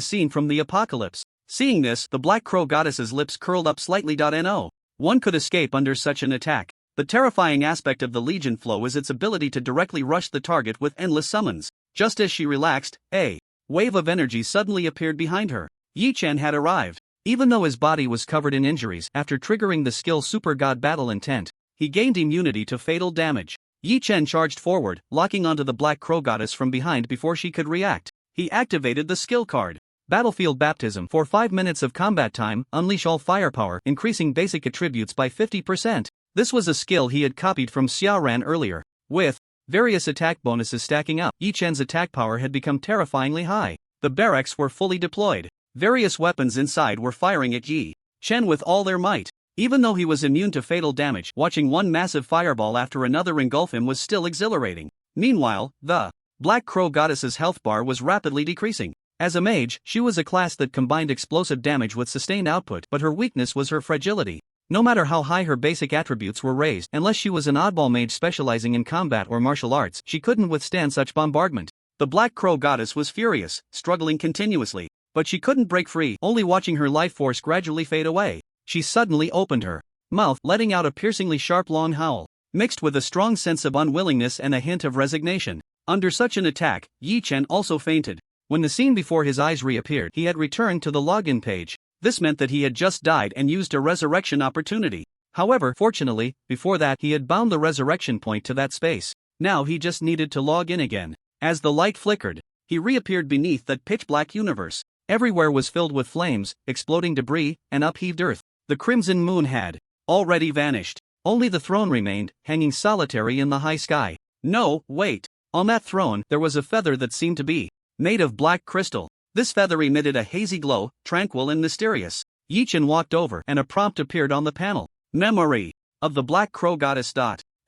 scene from the apocalypse. Seeing this, the Black Crow Goddess's lips curled up slightly. No one could escape under such an attack. The terrifying aspect of the Legion flow is its ability to directly rush the target with endless summons. Just as she relaxed, a wave of energy suddenly appeared behind her. Yi-Chen had arrived. Even though his body was covered in injuries, after triggering the skill Super God Battle Intent, he gained immunity to fatal damage. Yi-Chen charged forward, locking onto the Black Crow Goddess from behind before she could react. He activated the skill card, Battlefield Baptism. For 5 minutes of combat time, unleash all firepower, increasing basic attributes by 50%. This was a skill he had copied from Xiaoran earlier. With various attack bonuses stacking up, Yi-Chen's attack power had become terrifyingly high. The barracks were fully deployed. Various weapons inside were firing at Yi-Chen with all their might. Even though he was immune to fatal damage, watching one massive fireball after another engulf him was still exhilarating. Meanwhile, the Black Crow Goddess's health bar was rapidly decreasing. As a mage, she was a class that combined explosive damage with sustained output, but her weakness was her fragility. No matter how high her basic attributes were raised, unless she was an oddball mage specializing in combat or martial arts, she couldn't withstand such bombardment. The Black Crow Goddess was furious, struggling continuously, but she couldn't break free, only watching her life force gradually fade away. She suddenly opened her mouth, letting out a piercingly sharp long howl, mixed with a strong sense of unwillingness and a hint of resignation. Under such an attack, Yi-Chen also fainted. When the scene before his eyes reappeared, he had returned to the login page. This meant that he had just died and used a resurrection opportunity. However, fortunately, before that he had bound the resurrection point to that space. Now he just needed to log in again. As the light flickered, he reappeared beneath that pitch-black universe. Everywhere was filled with flames, exploding debris, and upheaved earth. The crimson moon had already vanished. Only the throne remained, hanging solitary in the high sky. No, wait. On that throne, there was a feather that seemed to be made of black crystal. This feather emitted a hazy glow, tranquil and mysterious. Yi-Chen walked over and a prompt appeared on the panel. Memory of the Black Crow Goddess.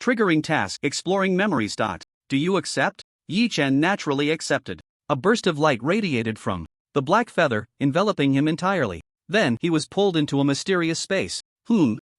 Triggering task exploring memories. Do you accept? Yi-Chen naturally accepted. A burst of light radiated from the black feather, enveloping him entirely. Then he was pulled into a mysterious space.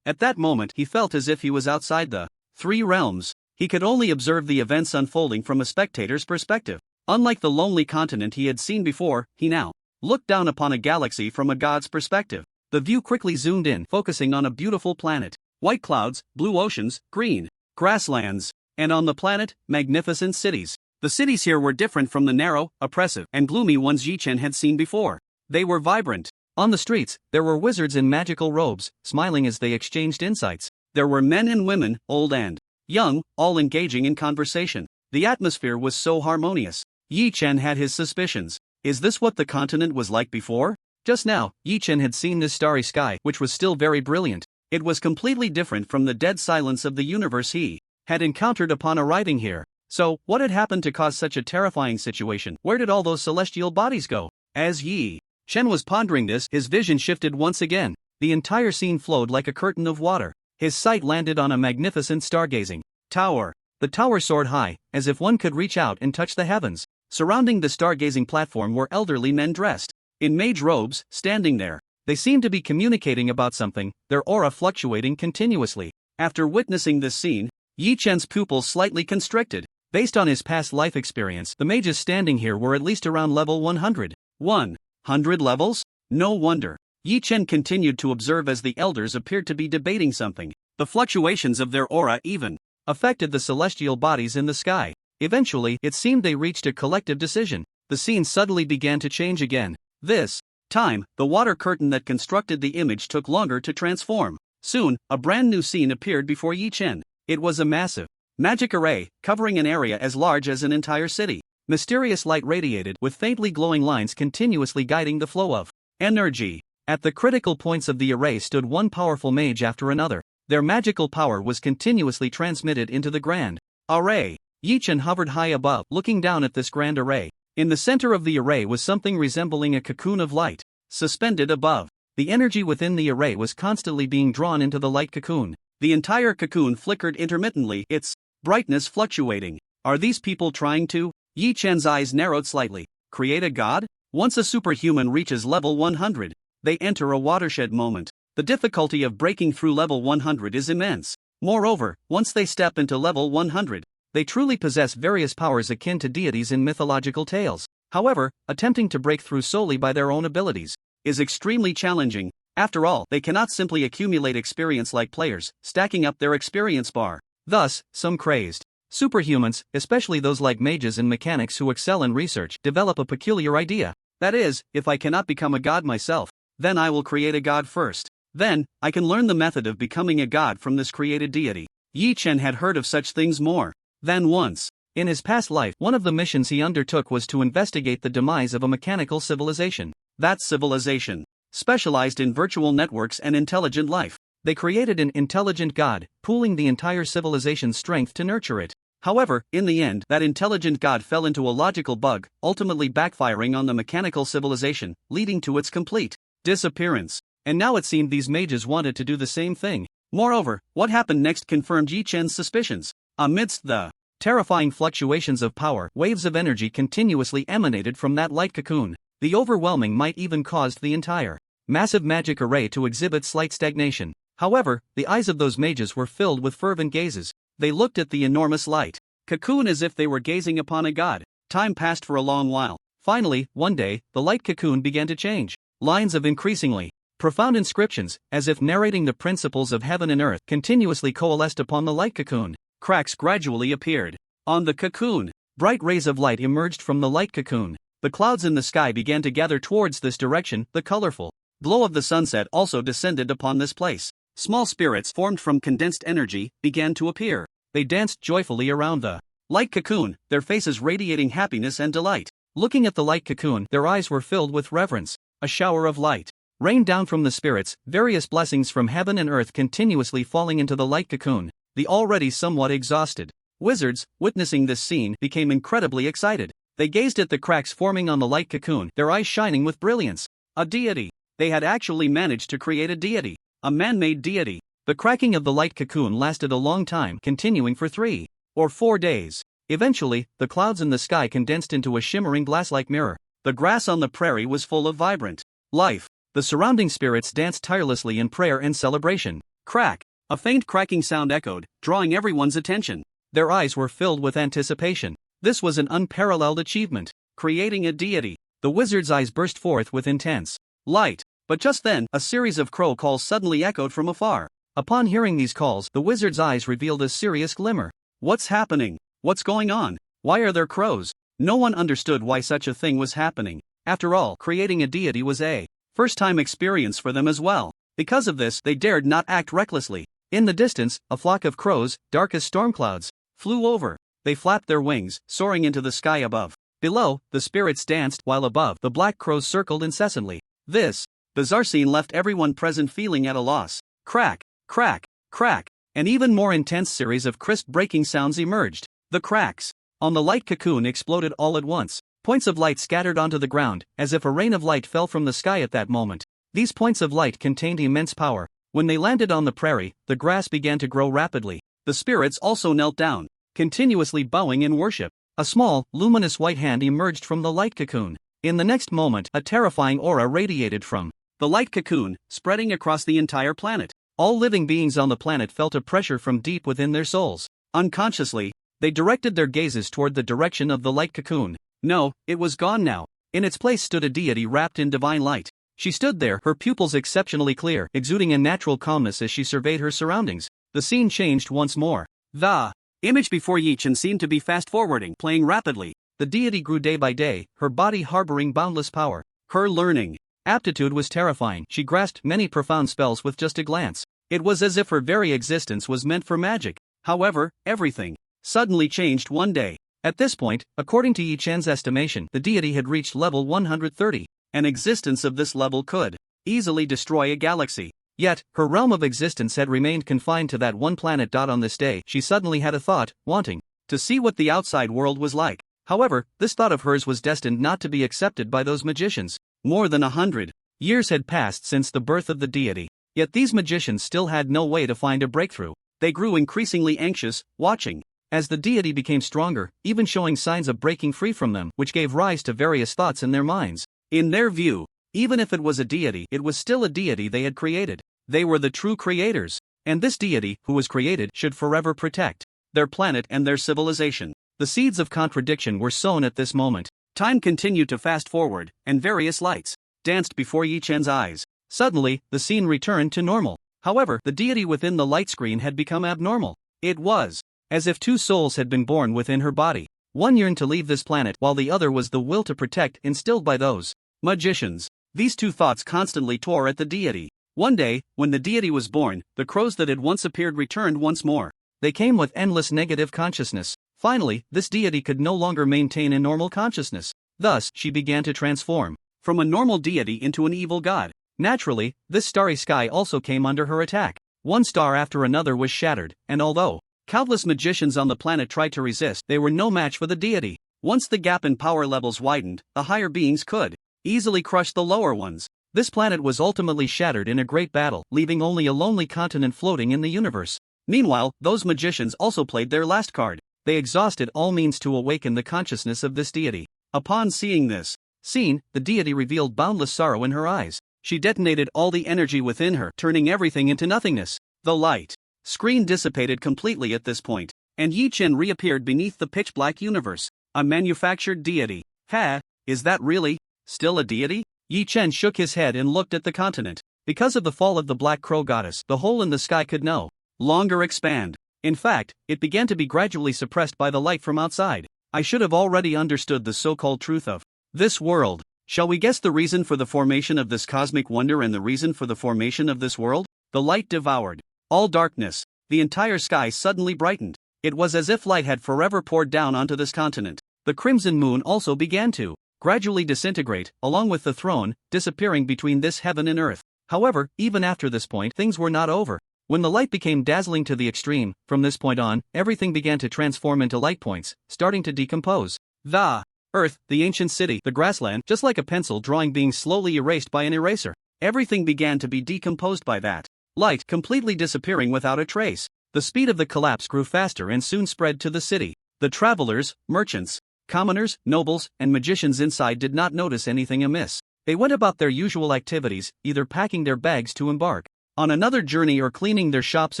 At that moment he felt as if he was outside the three realms. He could only observe the events unfolding from a spectator's perspective. Unlike the lonely continent he had seen before, he now looked down upon a galaxy from a god's perspective. The view quickly zoomed in, focusing on a beautiful planet. White clouds, blue oceans, green grasslands, and on the planet, magnificent cities. The cities here were different from the narrow, oppressive, and gloomy ones Yi-Chen had seen before. They were vibrant. On the streets, there were wizards in magical robes, smiling as they exchanged insights. There were men and women, old and young, all engaging in conversation. The atmosphere was so harmonious. Yi-Chen had his suspicions. Is this what the continent was like before? Just now, Yi-Chen had seen this starry sky, which was still very brilliant. It was completely different from the dead silence of the universe he had encountered upon arriving here. So, what had happened to cause such a terrifying situation? Where did all those celestial bodies go? As Yi-Chen was pondering this, his vision shifted once again. The entire scene flowed like a curtain of water. His sight landed on a magnificent stargazing tower. The tower soared high, as if one could reach out and touch the heavens. Surrounding the stargazing platform were elderly men dressed in mage robes, standing there. They seemed to be communicating about something, their aura fluctuating continuously. After witnessing this scene, Yi-Chen's pupils slightly constricted. Based on his past life experience, the mages standing here were at least around level 100. 100 levels? No wonder. Yi-Chen continued to observe as the elders appeared to be debating something. The fluctuations of their aura even affected the celestial bodies in the sky. Eventually, it seemed they reached a collective decision. The scene suddenly began to change again. This time, the water curtain that constructed the image took longer to transform. Soon, a brand new scene appeared before Yi-Chen. It was a massive magic array, covering an area as large as an entire city. Mysterious light radiated, with faintly glowing lines continuously guiding the flow of energy. At the critical points of the array stood one powerful mage after another. Their magical power was continuously transmitted into the grand array. Yi-Chen hovered high above, looking down at this grand array. In the center of the array was something resembling a cocoon of light, suspended above. The energy within the array was constantly being drawn into the light cocoon. The entire cocoon flickered intermittently, its brightness fluctuating. Are these people trying to? Yi-Chen's eyes narrowed slightly. Create a god? Once a superhuman reaches level 100, they enter a watershed moment. The difficulty of breaking through level 100 is immense. Moreover, once they step into level 100, they truly possess various powers akin to deities in mythological tales. However, attempting to break through solely by their own abilities is extremely challenging. After all, they cannot simply accumulate experience like players, stacking up their experience bar. Thus, some crazed superhumans, especially those like mages and mechanics who excel in research, develop a peculiar idea. That is, if I cannot become a god myself, then I will create a god first. Then, I can learn the method of becoming a god from this created deity. Yi-Chen had heard of such things more than once. In his past life, one of the missions he undertook was to investigate the demise of a mechanical civilization. That civilization specialized in virtual networks and intelligent life. They created an intelligent god, pooling the entire civilization's strength to nurture it. However, in the end, that intelligent god fell into a logical bug, ultimately backfiring on the mechanical civilization, leading to its complete disappearance. And now it seemed these mages wanted to do the same thing. Moreover, what happened next confirmed Yi-Chen's suspicions. Amidst the terrifying fluctuations of power, waves of energy continuously emanated from that light cocoon. The overwhelming might even caused the entire massive magic array to exhibit slight stagnation. However, the eyes of those mages were filled with fervent gazes. They looked at the enormous light cocoon as if they were gazing upon a god. Time passed for a long while. Finally, one day, the light cocoon began to change. Lines of increasingly profound inscriptions, as if narrating the principles of heaven and earth, continuously coalesced upon the light cocoon. Cracks gradually appeared on the cocoon. Bright rays of light emerged from the light cocoon. The clouds in the sky began to gather towards this direction. The colorful glow of the sunset also descended upon this place. Small spirits formed from condensed energy began to appear. They danced joyfully around the light cocoon, their faces radiating happiness and delight. Looking at the light cocoon, their eyes were filled with reverence. A shower of light rained down from the spirits, various blessings from heaven and earth continuously falling into the light cocoon. The already somewhat exhausted wizards, witnessing this scene, became incredibly excited. They gazed at the cracks forming on the light cocoon, their eyes shining with brilliance. A deity. They had actually managed to create a deity. A man-made deity. The cracking of the light cocoon lasted a long time, continuing for 3 or 4 days. Eventually, the clouds in the sky condensed into a shimmering glass-like mirror. The grass on the prairie was full of vibrant life. The surrounding spirits danced tirelessly in prayer and celebration. Crack! A faint cracking sound echoed, drawing everyone's attention. Their eyes were filled with anticipation. This was an unparalleled achievement. Creating a deity. The wizard's eyes burst forth with intense light. But just then, a series of crow calls suddenly echoed from afar. Upon hearing these calls, the wizard's eyes revealed a serious glimmer. What's happening? What's going on? Why are there crows? No one understood why such a thing was happening. After all, creating a deity was a first-time experience for them as well. Because of this, they dared not act recklessly. In the distance, a flock of crows, dark as storm clouds, flew over. They flapped their wings, soaring into the sky above. Below, the spirits danced, while above, the black crows circled incessantly. This bizarre scene left everyone present feeling at a loss. Crack, crack, crack. An even more intense series of crisp breaking sounds emerged. The cracks on the light cocoon exploded all at once. Points of light scattered onto the ground, as if a rain of light fell from the sky at that moment. These points of light contained immense power. When they landed on the prairie, the grass began to grow rapidly. The spirits also knelt down, continuously bowing in worship. A small, luminous white hand emerged from the light cocoon. In the next moment, a terrifying aura radiated from the light cocoon, spreading across the entire planet. All living beings on the planet felt a pressure from deep within their souls. Unconsciously, they directed their gazes toward the direction of the light cocoon. No, it was gone now. In its place stood a deity wrapped in divine light. She stood there, her pupils exceptionally clear, exuding a natural calmness as she surveyed her surroundings. The scene changed once more. The image before Yi-Chen seemed to be fast-forwarding, playing rapidly. The deity grew day by day, her body harboring boundless power. Her learning aptitude was terrifying. She grasped many profound spells with just a glance. It was as if her very existence was meant for magic. However, everything suddenly changed one day. At this point, according to Yi-Chen's estimation, the deity had reached level 130. An existence of this level could easily destroy a galaxy. Yet, her realm of existence had remained confined to that one planet. On this day, she suddenly had a thought, wanting to see what the outside world was like. However, this thought of hers was destined not to be accepted by those magicians. More than 100 years had passed since the birth of the deity. Yet these magicians still had no way to find a breakthrough. They grew increasingly anxious, watching as the deity became stronger, even showing signs of breaking free from them, which gave rise to various thoughts in their minds. In their view, even if it was a deity, it was still a deity they had created. They were the true creators, and this deity, who was created, should forever protect their planet and their civilization. The seeds of contradiction were sown at this moment. Time continued to fast forward, and various lights danced before Yi-Chen's eyes. Suddenly, the scene returned to normal. However, the deity within the light screen had become abnormal. It was as if two souls had been born within her body. One yearned to leave this planet, while the other was the will to protect, instilled by those magicians. These two thoughts constantly tore at the deity. One day, when the deity was born, the crows that had once appeared returned once more. They came with endless negative consciousness. Finally, this deity could no longer maintain a normal consciousness. Thus, she began to transform from a normal deity into an evil god. Naturally, this starry sky also came under her attack. One star after another was shattered, and although countless magicians on the planet tried to resist, they were no match for the deity. Once the gap in power levels widened, the higher beings could easily crush the lower ones. This planet was ultimately shattered in a great battle, leaving only a lonely continent floating in the universe. Meanwhile, those magicians also played their last card. They exhausted all means to awaken the consciousness of this deity. Upon seeing this scene, the deity revealed boundless sorrow in her eyes. She detonated all the energy within her, turning everything into nothingness. The light screen dissipated completely at this point, and Yi-Chen reappeared beneath the pitch-black universe. A manufactured deity. Ha, is that really still a deity? Yi-Chen shook his head and looked at the continent. Because of the fall of the Black Crow Goddess, the hole in the sky could no longer expand. In fact, it began to be gradually suppressed by the light from outside. I should have already understood the so-called truth of this world. Shall we guess the reason for the formation of this cosmic wonder and the reason for the formation of this world? The light devoured all darkness. The entire sky suddenly brightened. It was as if light had forever poured down onto this continent. The crimson moon also began to gradually disintegrate, along with the throne, disappearing between this heaven and earth. However, even after this point, things were not over. When the light became dazzling to the extreme, from this point on, everything began to transform into light points, starting to decompose. The Earth, the ancient city, the grassland, just like a pencil drawing being slowly erased by an eraser. Everything began to be decomposed by that. Light completely disappearing without a trace. The speed of the collapse grew faster and soon spread to the city. The travelers, merchants, commoners, nobles, and magicians inside did not notice anything amiss. They went about their usual activities, either packing their bags to embark on another journey or cleaning their shops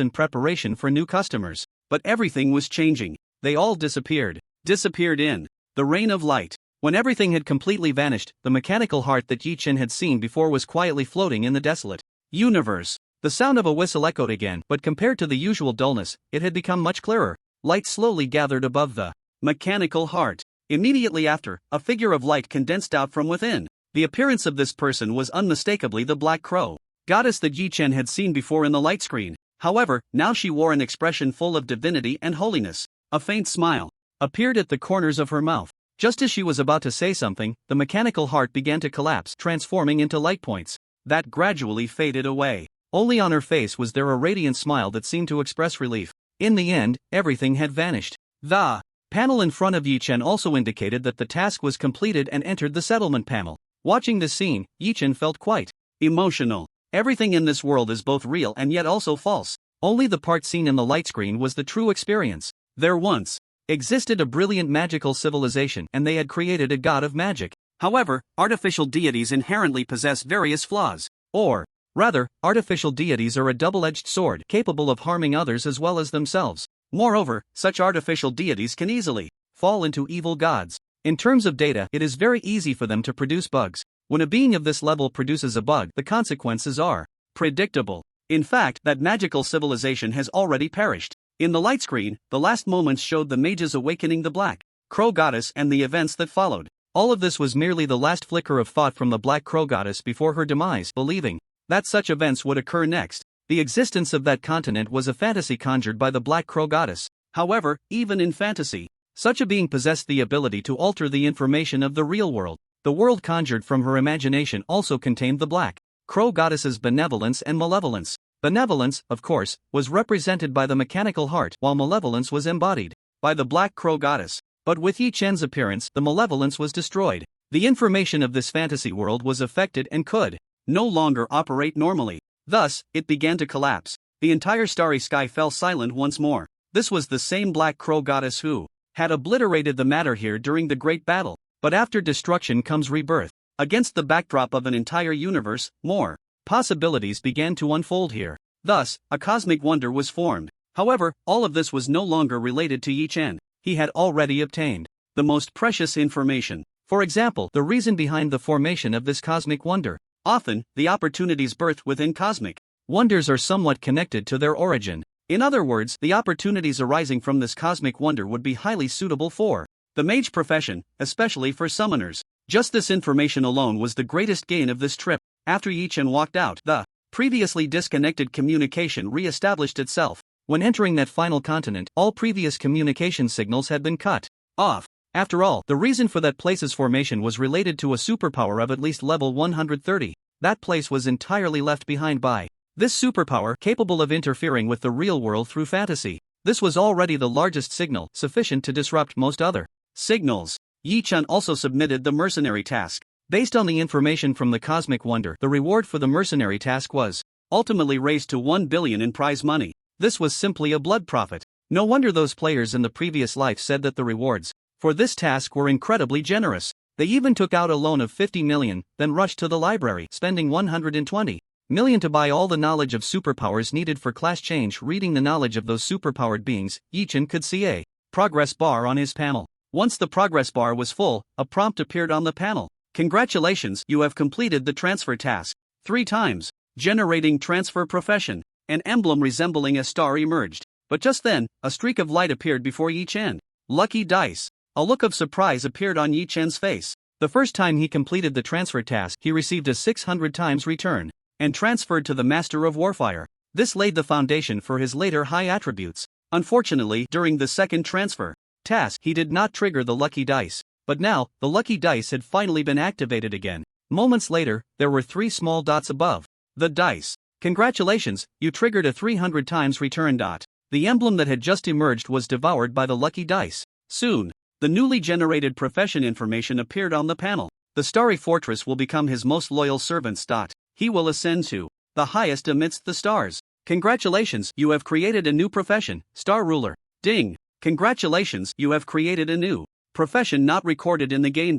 in preparation for new customers. But everything was changing. They all disappeared. Disappeared in the rain of light. When everything had completely vanished, the mechanical heart that Yi Chen had seen before was quietly floating in the desolate universe. The sound of a whistle echoed again, but compared to the usual dullness, it had become much clearer. Light slowly gathered above the mechanical heart. Immediately after, a figure of light condensed out from within. The appearance of this person was unmistakably the Black Crow goddess that Yi Chen had seen before in the light screen. However, now she wore an expression full of divinity and holiness. A faint smile appeared at the corners of her mouth. Just as she was about to say something, the mechanical heart began to collapse, transforming into light points that gradually faded away. Only on her face was there a radiant smile that seemed to express relief. In the end, everything had vanished. The panel in front of Yi Chen also indicated that the task was completed and entered the settlement panel. Watching this scene, Yi Chen felt quite emotional. Everything in this world is both real and yet also false. Only the part seen in the light screen was the true experience. There once existed a brilliant magical civilization and they had created a god of magic. However, artificial deities inherently possess various flaws. Or, rather, artificial deities are a double-edged sword capable of harming others as well as themselves. Moreover, such artificial deities can easily fall into evil gods. In terms of data, it is very easy for them to produce bugs. When a being of this level produces a bug, the consequences are predictable. In fact, that magical civilization has already perished. In the light screen, the last moments showed the mages awakening the Black Crow Goddess and the events that followed. All of this was merely the last flicker of thought from the Black Crow Goddess before her demise, believing that such events would occur next. The existence of that continent was a fantasy conjured by the Black Crow Goddess. However, even in fantasy, such a being possessed the ability to alter the information of the real world. The world conjured from her imagination also contained the Black Crow Goddess's benevolence and malevolence. Benevolence, of course, was represented by the mechanical heart, while malevolence was embodied by the Black Crow Goddess. But with Yi Chen's appearance, the malevolence was destroyed. The information of this fantasy world was affected and could no longer operate normally. Thus, it began to collapse. The entire starry sky fell silent once more. This was the same Black Crow Goddess who had obliterated the matter here during the Great Battle. But after destruction comes rebirth. Against the backdrop of an entire universe, more possibilities began to unfold here. Thus, a cosmic wonder was formed. However, all of this was no longer related to Yi Chen. He had already obtained the most precious information. For example, the reason behind the formation of this cosmic wonder. Often, the opportunities birthed within cosmic wonders are somewhat connected to their origin. In other words, the opportunities arising from this cosmic wonder would be highly suitable for the mage profession, especially for summoners. Just this information alone was the greatest gain of this trip. After Yi Chen walked out, the previously disconnected communication re-established itself. When entering that final continent, all previous communication signals had been cut off. After all, the reason for that place's formation was related to a superpower of at least level 130. That place was entirely left behind by this superpower capable of interfering with the real world through fantasy. This was already the largest signal, sufficient to disrupt most other signals. Yi Chen also submitted the mercenary task. Based on the information from the Cosmic Wonder, the reward for the mercenary task was ultimately raised to 1 billion in prize money. This was simply a blood profit. No wonder those players in the previous life said that the rewards for this task were incredibly generous. They even took out a loan of 50 million, then rushed to the library, spending 120 million to buy all the knowledge of superpowers needed for class change. Reading the knowledge of those superpowered beings, Yi Chen could see a progress bar on his panel. Once the progress bar was full, a prompt appeared on the panel. Congratulations, you have completed the transfer task 3 times. Generating transfer profession. An emblem resembling a star emerged. But just then, a streak of light appeared before Yi Chen. Lucky dice. A look of surprise appeared on Yi Chen's face. The first time he completed the transfer task, he received a 600 times return and transferred to the Master of Warfire. This laid the foundation for his later high attributes. Unfortunately, during the second transfer task, he did not trigger the lucky dice. But now, the lucky dice had finally been activated again. Moments later, there were 3 small dots above the dice. Congratulations, you triggered a 300 times return dot. The emblem that had just emerged was devoured by the lucky dice. Soon, The newly generated profession information appeared on the panel. The starry fortress will become his most loyal servants. He will ascend to the highest amidst the stars. Congratulations, you have created a new profession, Star Ruler. Ding! Congratulations, you have created a new profession not recorded in the game.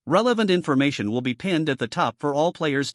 Relevant information will be pinned at the top for all players.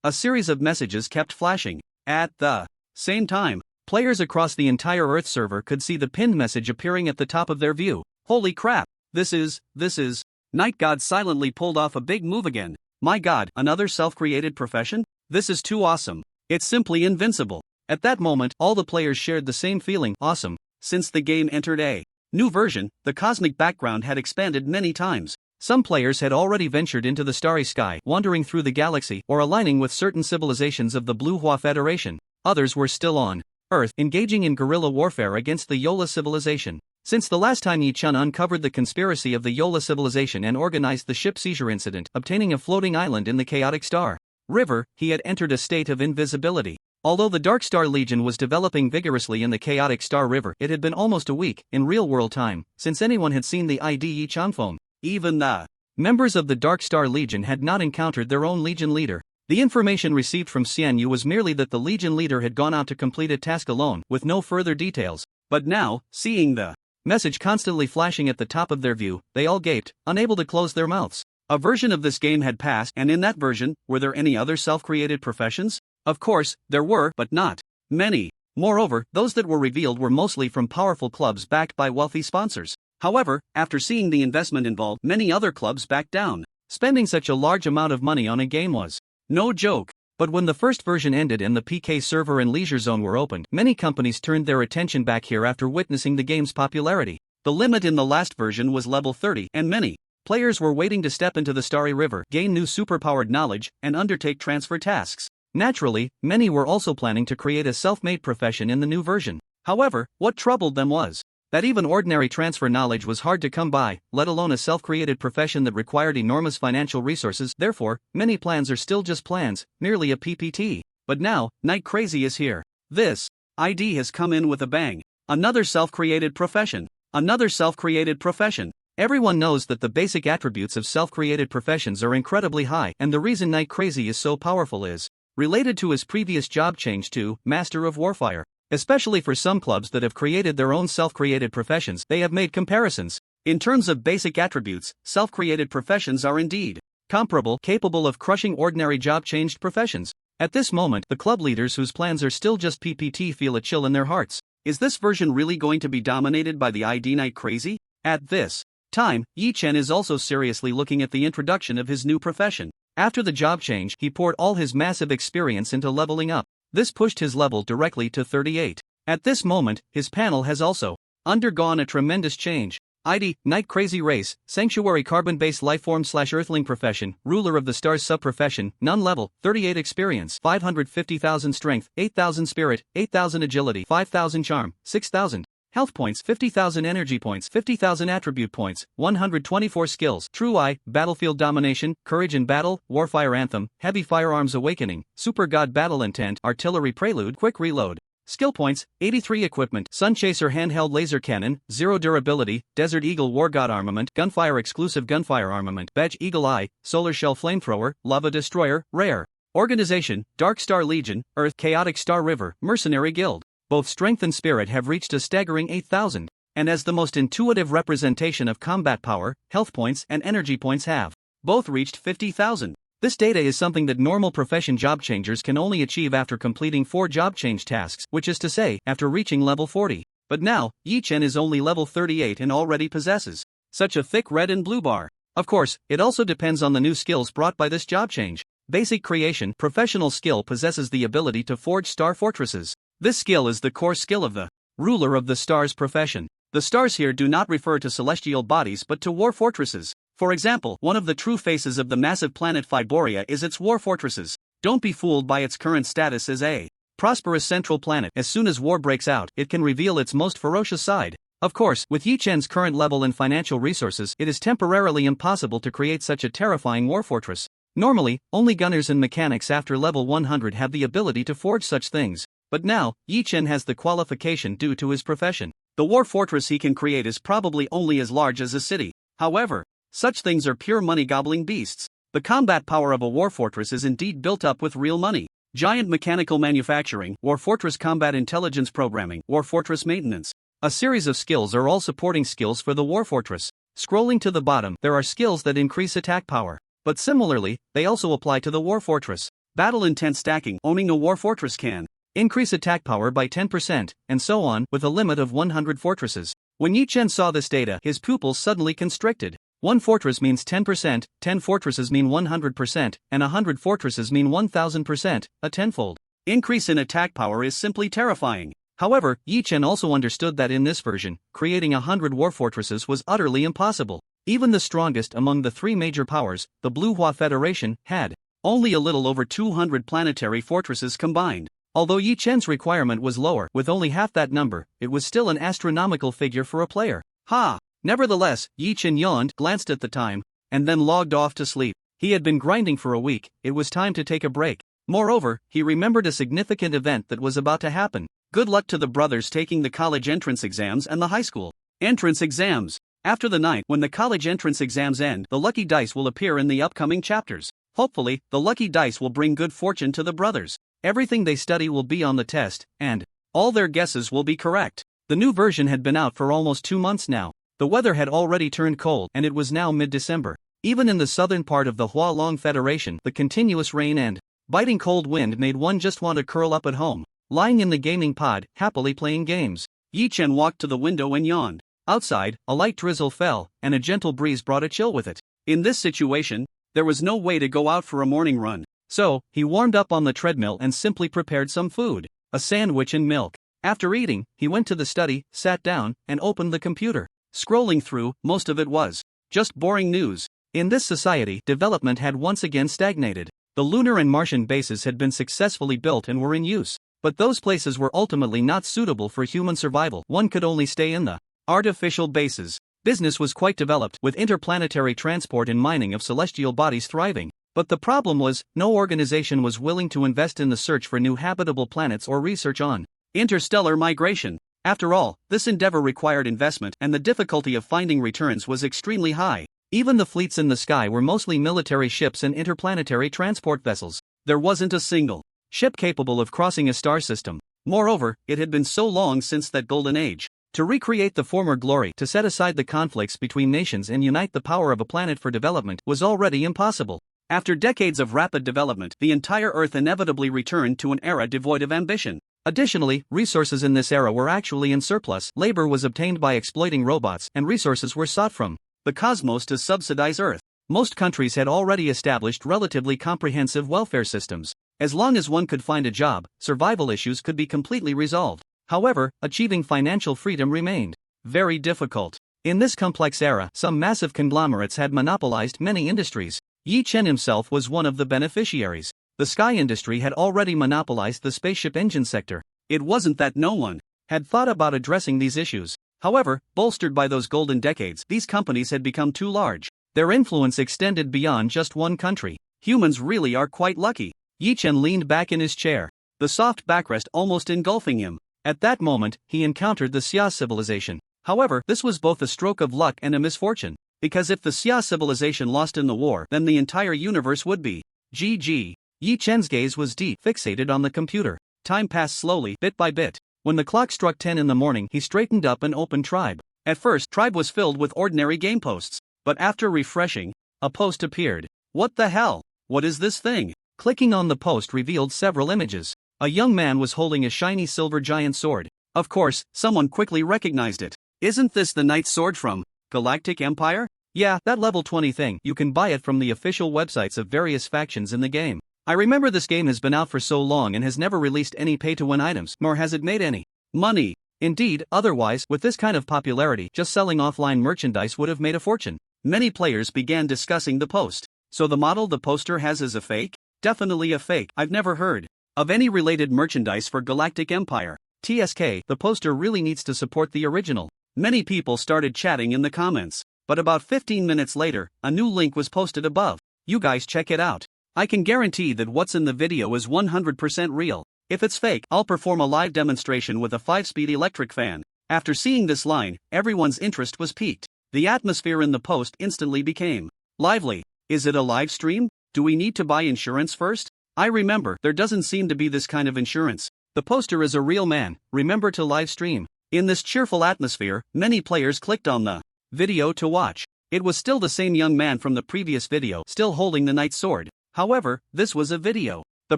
A series of messages kept flashing. At the same time, players across the entire Earth server could see the pinned message appearing at the top of their view. Holy crap! This is. Night God silently pulled off a big move again. My god, another self-created profession? This is too awesome. It's simply invincible. At that moment, all the players shared the same feeling, awesome. Since the game entered a new version, the cosmic background had expanded many times. Some players had already ventured into the starry sky, wandering through the galaxy, or aligning with certain civilizations of the Blue Hua Federation. Others were still on Earth, engaging in guerrilla warfare against the Yola civilization. Since the last time Yi-Chun uncovered the conspiracy of the Yola civilization and organized the ship seizure incident, obtaining a floating island in the chaotic star river, he had entered a state of invisibility. Although the Dark Star Legion was developing vigorously in the chaotic star river, it had been almost a week, in real-world time, since anyone had seen the ID Yi-Chun phone. Even the members of the Dark Star Legion had not encountered their own Legion leader. The information received from Xian Yu was merely that the Legion leader had gone out to complete a task alone, with no further details. But now, seeing the message constantly flashing at the top of their view, they all gaped, unable to close their mouths. A version of this game had passed, and in that version, were there any other self-created professions? Of course, there were, but not many. Moreover, those that were revealed were mostly from powerful clubs backed by wealthy sponsors. However, after seeing the investment involved, many other clubs backed down. Spending such a large amount of money on a game was no joke. But when the first version ended and the PK server and leisure zone were opened, many companies turned their attention back here after witnessing the game's popularity. The limit in the last version was level 30, and many players were waiting to step into the Starry River, gain new superpowered knowledge, and undertake transfer tasks. Naturally, many were also planning to create a self-made profession in the new version. However, what troubled them was that even ordinary transfer knowledge was hard to come by, let alone a self-created profession that required enormous financial resources. Therefore, many plans are still just plans, merely a PPT. But now, Night Crazy is here. This ID has come in with a bang. Another self-created profession. Another self-created profession. Everyone knows that the basic attributes of self-created professions are incredibly high, and the reason Night Crazy is so powerful is related to his previous job change to Master of Warfire. Especially for some clubs that have created their own self-created professions, they have made comparisons. In terms of basic attributes, self-created professions are indeed comparable, capable of crushing ordinary job-changed professions. At this moment, the club leaders whose plans are still just PPT feel a chill in their hearts. Is this version really going to be dominated by the ID Night Crazy? At this time, Yi-Chen is also seriously looking at the introduction of his new profession. After the job change, he poured all his massive experience into leveling up. This pushed his level directly to 38. At this moment, his panel has also undergone a tremendous change. ID, Night Crazy Race, Sanctuary Carbon-Based Lifeform/Earthling Profession, Ruler of the Stars Sub-Profession, None Level, 38 Experience, 550,000 Strength, 8,000 Spirit, 8,000 Agility, 5,000 Charm, 6,000 Health Points, 50,000 Energy Points, 50,000 Attribute Points, 124 Skills, True Eye, Battlefield Domination, Courage in Battle, Warfire Anthem, Heavy Firearms Awakening, Super God Battle Intent, Artillery Prelude, Quick Reload. Skill Points, 83 Equipment, Sun Chaser Handheld Laser Cannon, 0 Durability, Desert Eagle War God Armament, Gunfire Exclusive Gunfire Armament, Badge Eagle Eye, Solar Shell Flamethrower, Lava Destroyer, Rare. Organization, Dark Star Legion, Earth, Chaotic Star River, Mercenary Guild. Both Strength and Spirit have reached a staggering 8,000, and as the most intuitive representation of combat power, health points and energy points have both reached 50,000. This data is something that normal profession job changers can only achieve after completing 4 job change tasks, which is to say, after reaching level 40. But now, Yi-Chen is only level 38 and already possesses such a thick red and blue bar. Of course, it also depends on the new skills brought by this job change. Basic Creation Professional skill possesses the ability to forge star fortresses. This skill is the core skill of the Ruler of the Stars profession. The stars here do not refer to celestial bodies but to war fortresses. For example, one of the true faces of the massive planet Phiboria is its war fortresses. Don't be fooled by its current status as a prosperous central planet. As soon as war breaks out, it can reveal its most ferocious side. Of course, with Yi-Chen's current level and financial resources, it is temporarily impossible to create such a terrifying war fortress. Normally, only gunners and mechanics after level 100 have the ability to forge such things. But now, Yi-Chen has the qualification due to his profession. The war fortress he can create is probably only as large as a city. However, such things are pure money-gobbling beasts. The combat power of a war fortress is indeed built up with real money. Giant mechanical manufacturing, war fortress combat intelligence programming, war fortress maintenance. A series of skills are all supporting skills for the war fortress. Scrolling to the bottom, there are skills that increase attack power. But similarly, they also apply to the war fortress. Battle intent stacking, owning a war fortress can increase attack power by 10%, and so on, with a limit of 100 fortresses. When Yi Chen saw this data, his pupils suddenly constricted. 1 fortress means 10%, 10 fortresses mean 100%, and 100 fortresses mean 1000%, a tenfold increase in attack power is simply terrifying. However, Yi Chen also understood that in this version, creating 100 war fortresses was utterly impossible. Even the strongest among the 3 major powers, the Blue Hua Federation, had only a little over 200 planetary fortresses combined. Although Yi Chen's requirement was lower, with only half that number, it was still an astronomical figure for a player. Ha! Nevertheless, Yi Chen yawned, glanced at the time, and then logged off to sleep. He had been grinding for a week, it was time to take a break. Moreover, he remembered a significant event that was about to happen. Good luck to the brothers taking the college entrance exams and the high school entrance exams. After the night when the college entrance exams end, the lucky dice will appear in the upcoming chapters. Hopefully, the lucky dice will bring good fortune to the brothers. Everything they study will be on the test, and all their guesses will be correct. The new version had been out for almost 2 months now. The weather had already turned cold, and it was now mid-December. Even in the southern part of the Hualong Federation, the continuous rain and biting cold wind made one just want to curl up at home, lying in the gaming pod, happily playing games. Yi Chen walked to the window and yawned. Outside, a light drizzle fell, and a gentle breeze brought a chill with it. In this situation, there was no way to go out for a morning run. So, he warmed up on the treadmill and simply prepared some food, a sandwich and milk. After eating, he went to the study, sat down, and opened the computer. Scrolling through, most of it was just boring news. In this society, development had once again stagnated. The lunar and Martian bases had been successfully built and were in use. But those places were ultimately not suitable for human survival. One could only stay in the artificial bases. Business was quite developed, with interplanetary transport and mining of celestial bodies thriving. But the problem was, no organization was willing to invest in the search for new habitable planets or research on interstellar migration. After all, this endeavor required investment, and the difficulty of finding returns was extremely high. Even the fleets in the sky were mostly military ships and interplanetary transport vessels. There wasn't a single ship capable of crossing a star system. Moreover, it had been so long since that golden age. To recreate the former glory, to set aside the conflicts between nations and unite the power of a planet for development, was already impossible. After decades of rapid development, the entire Earth inevitably returned to an era devoid of ambition. Additionally, resources in this era were actually in surplus. Labor was obtained by exploiting robots, and resources were sought from the cosmos to subsidize Earth. Most countries had already established relatively comprehensive welfare systems. As long as one could find a job, survival issues could be completely resolved. However, achieving financial freedom remained very difficult. In this complex era, some massive conglomerates had monopolized many industries. Yi Chen himself was one of the beneficiaries. The sky industry had already monopolized the spaceship engine sector. It wasn't that no one had thought about addressing these issues. However, bolstered by those golden decades, these companies had become too large. Their influence extended beyond just one country. Humans really are quite lucky. Yi Chen leaned back in his chair, the soft backrest almost engulfing him. At that moment, he encountered the Xia civilization. However, this was both a stroke of luck and a misfortune. Because if the Xia civilization lost in the war, then the entire universe would be GG. Yi Chen's gaze was deep, fixated on the computer. Time passed slowly, bit by bit. When the clock struck 10 in the morning, he straightened up and opened Tribe. At first, Tribe was filled with ordinary game posts. But after refreshing, a post appeared. What the hell? What is this thing? Clicking on the post revealed several images. A young man was holding a shiny silver giant sword. Of course, someone quickly recognized it. Isn't this the knight's sword from Galactic Empire? Yeah, that level 20 thing. You can buy it from the official websites of various factions in the game. I remember this game has been out for so long and has never released any pay-to-win items, nor has it made any money. Indeed, otherwise, with this kind of popularity, just selling offline merchandise would have made a fortune. Many players began discussing the post. So the model the poster has is a fake? Definitely a fake. I've never heard of any related merchandise for Galactic Empire. TSK, the poster really needs to support the original. Many people started chatting in the comments. But about 15 minutes later, a new link was posted above. You guys check it out. I can guarantee that what's in the video is 100% real. If it's fake, I'll perform a live demonstration with a 5-speed electric fan. After seeing this line, everyone's interest was piqued. The atmosphere in the post instantly became lively. Is it a live stream? Do we need to buy insurance first? I remember, there doesn't seem to be this kind of insurance. The poster is a real man, remember to live stream. In this cheerful atmosphere, many players clicked on the video to watch. It was still the same young man from the previous video, still holding the knight's sword. However, this was a video. The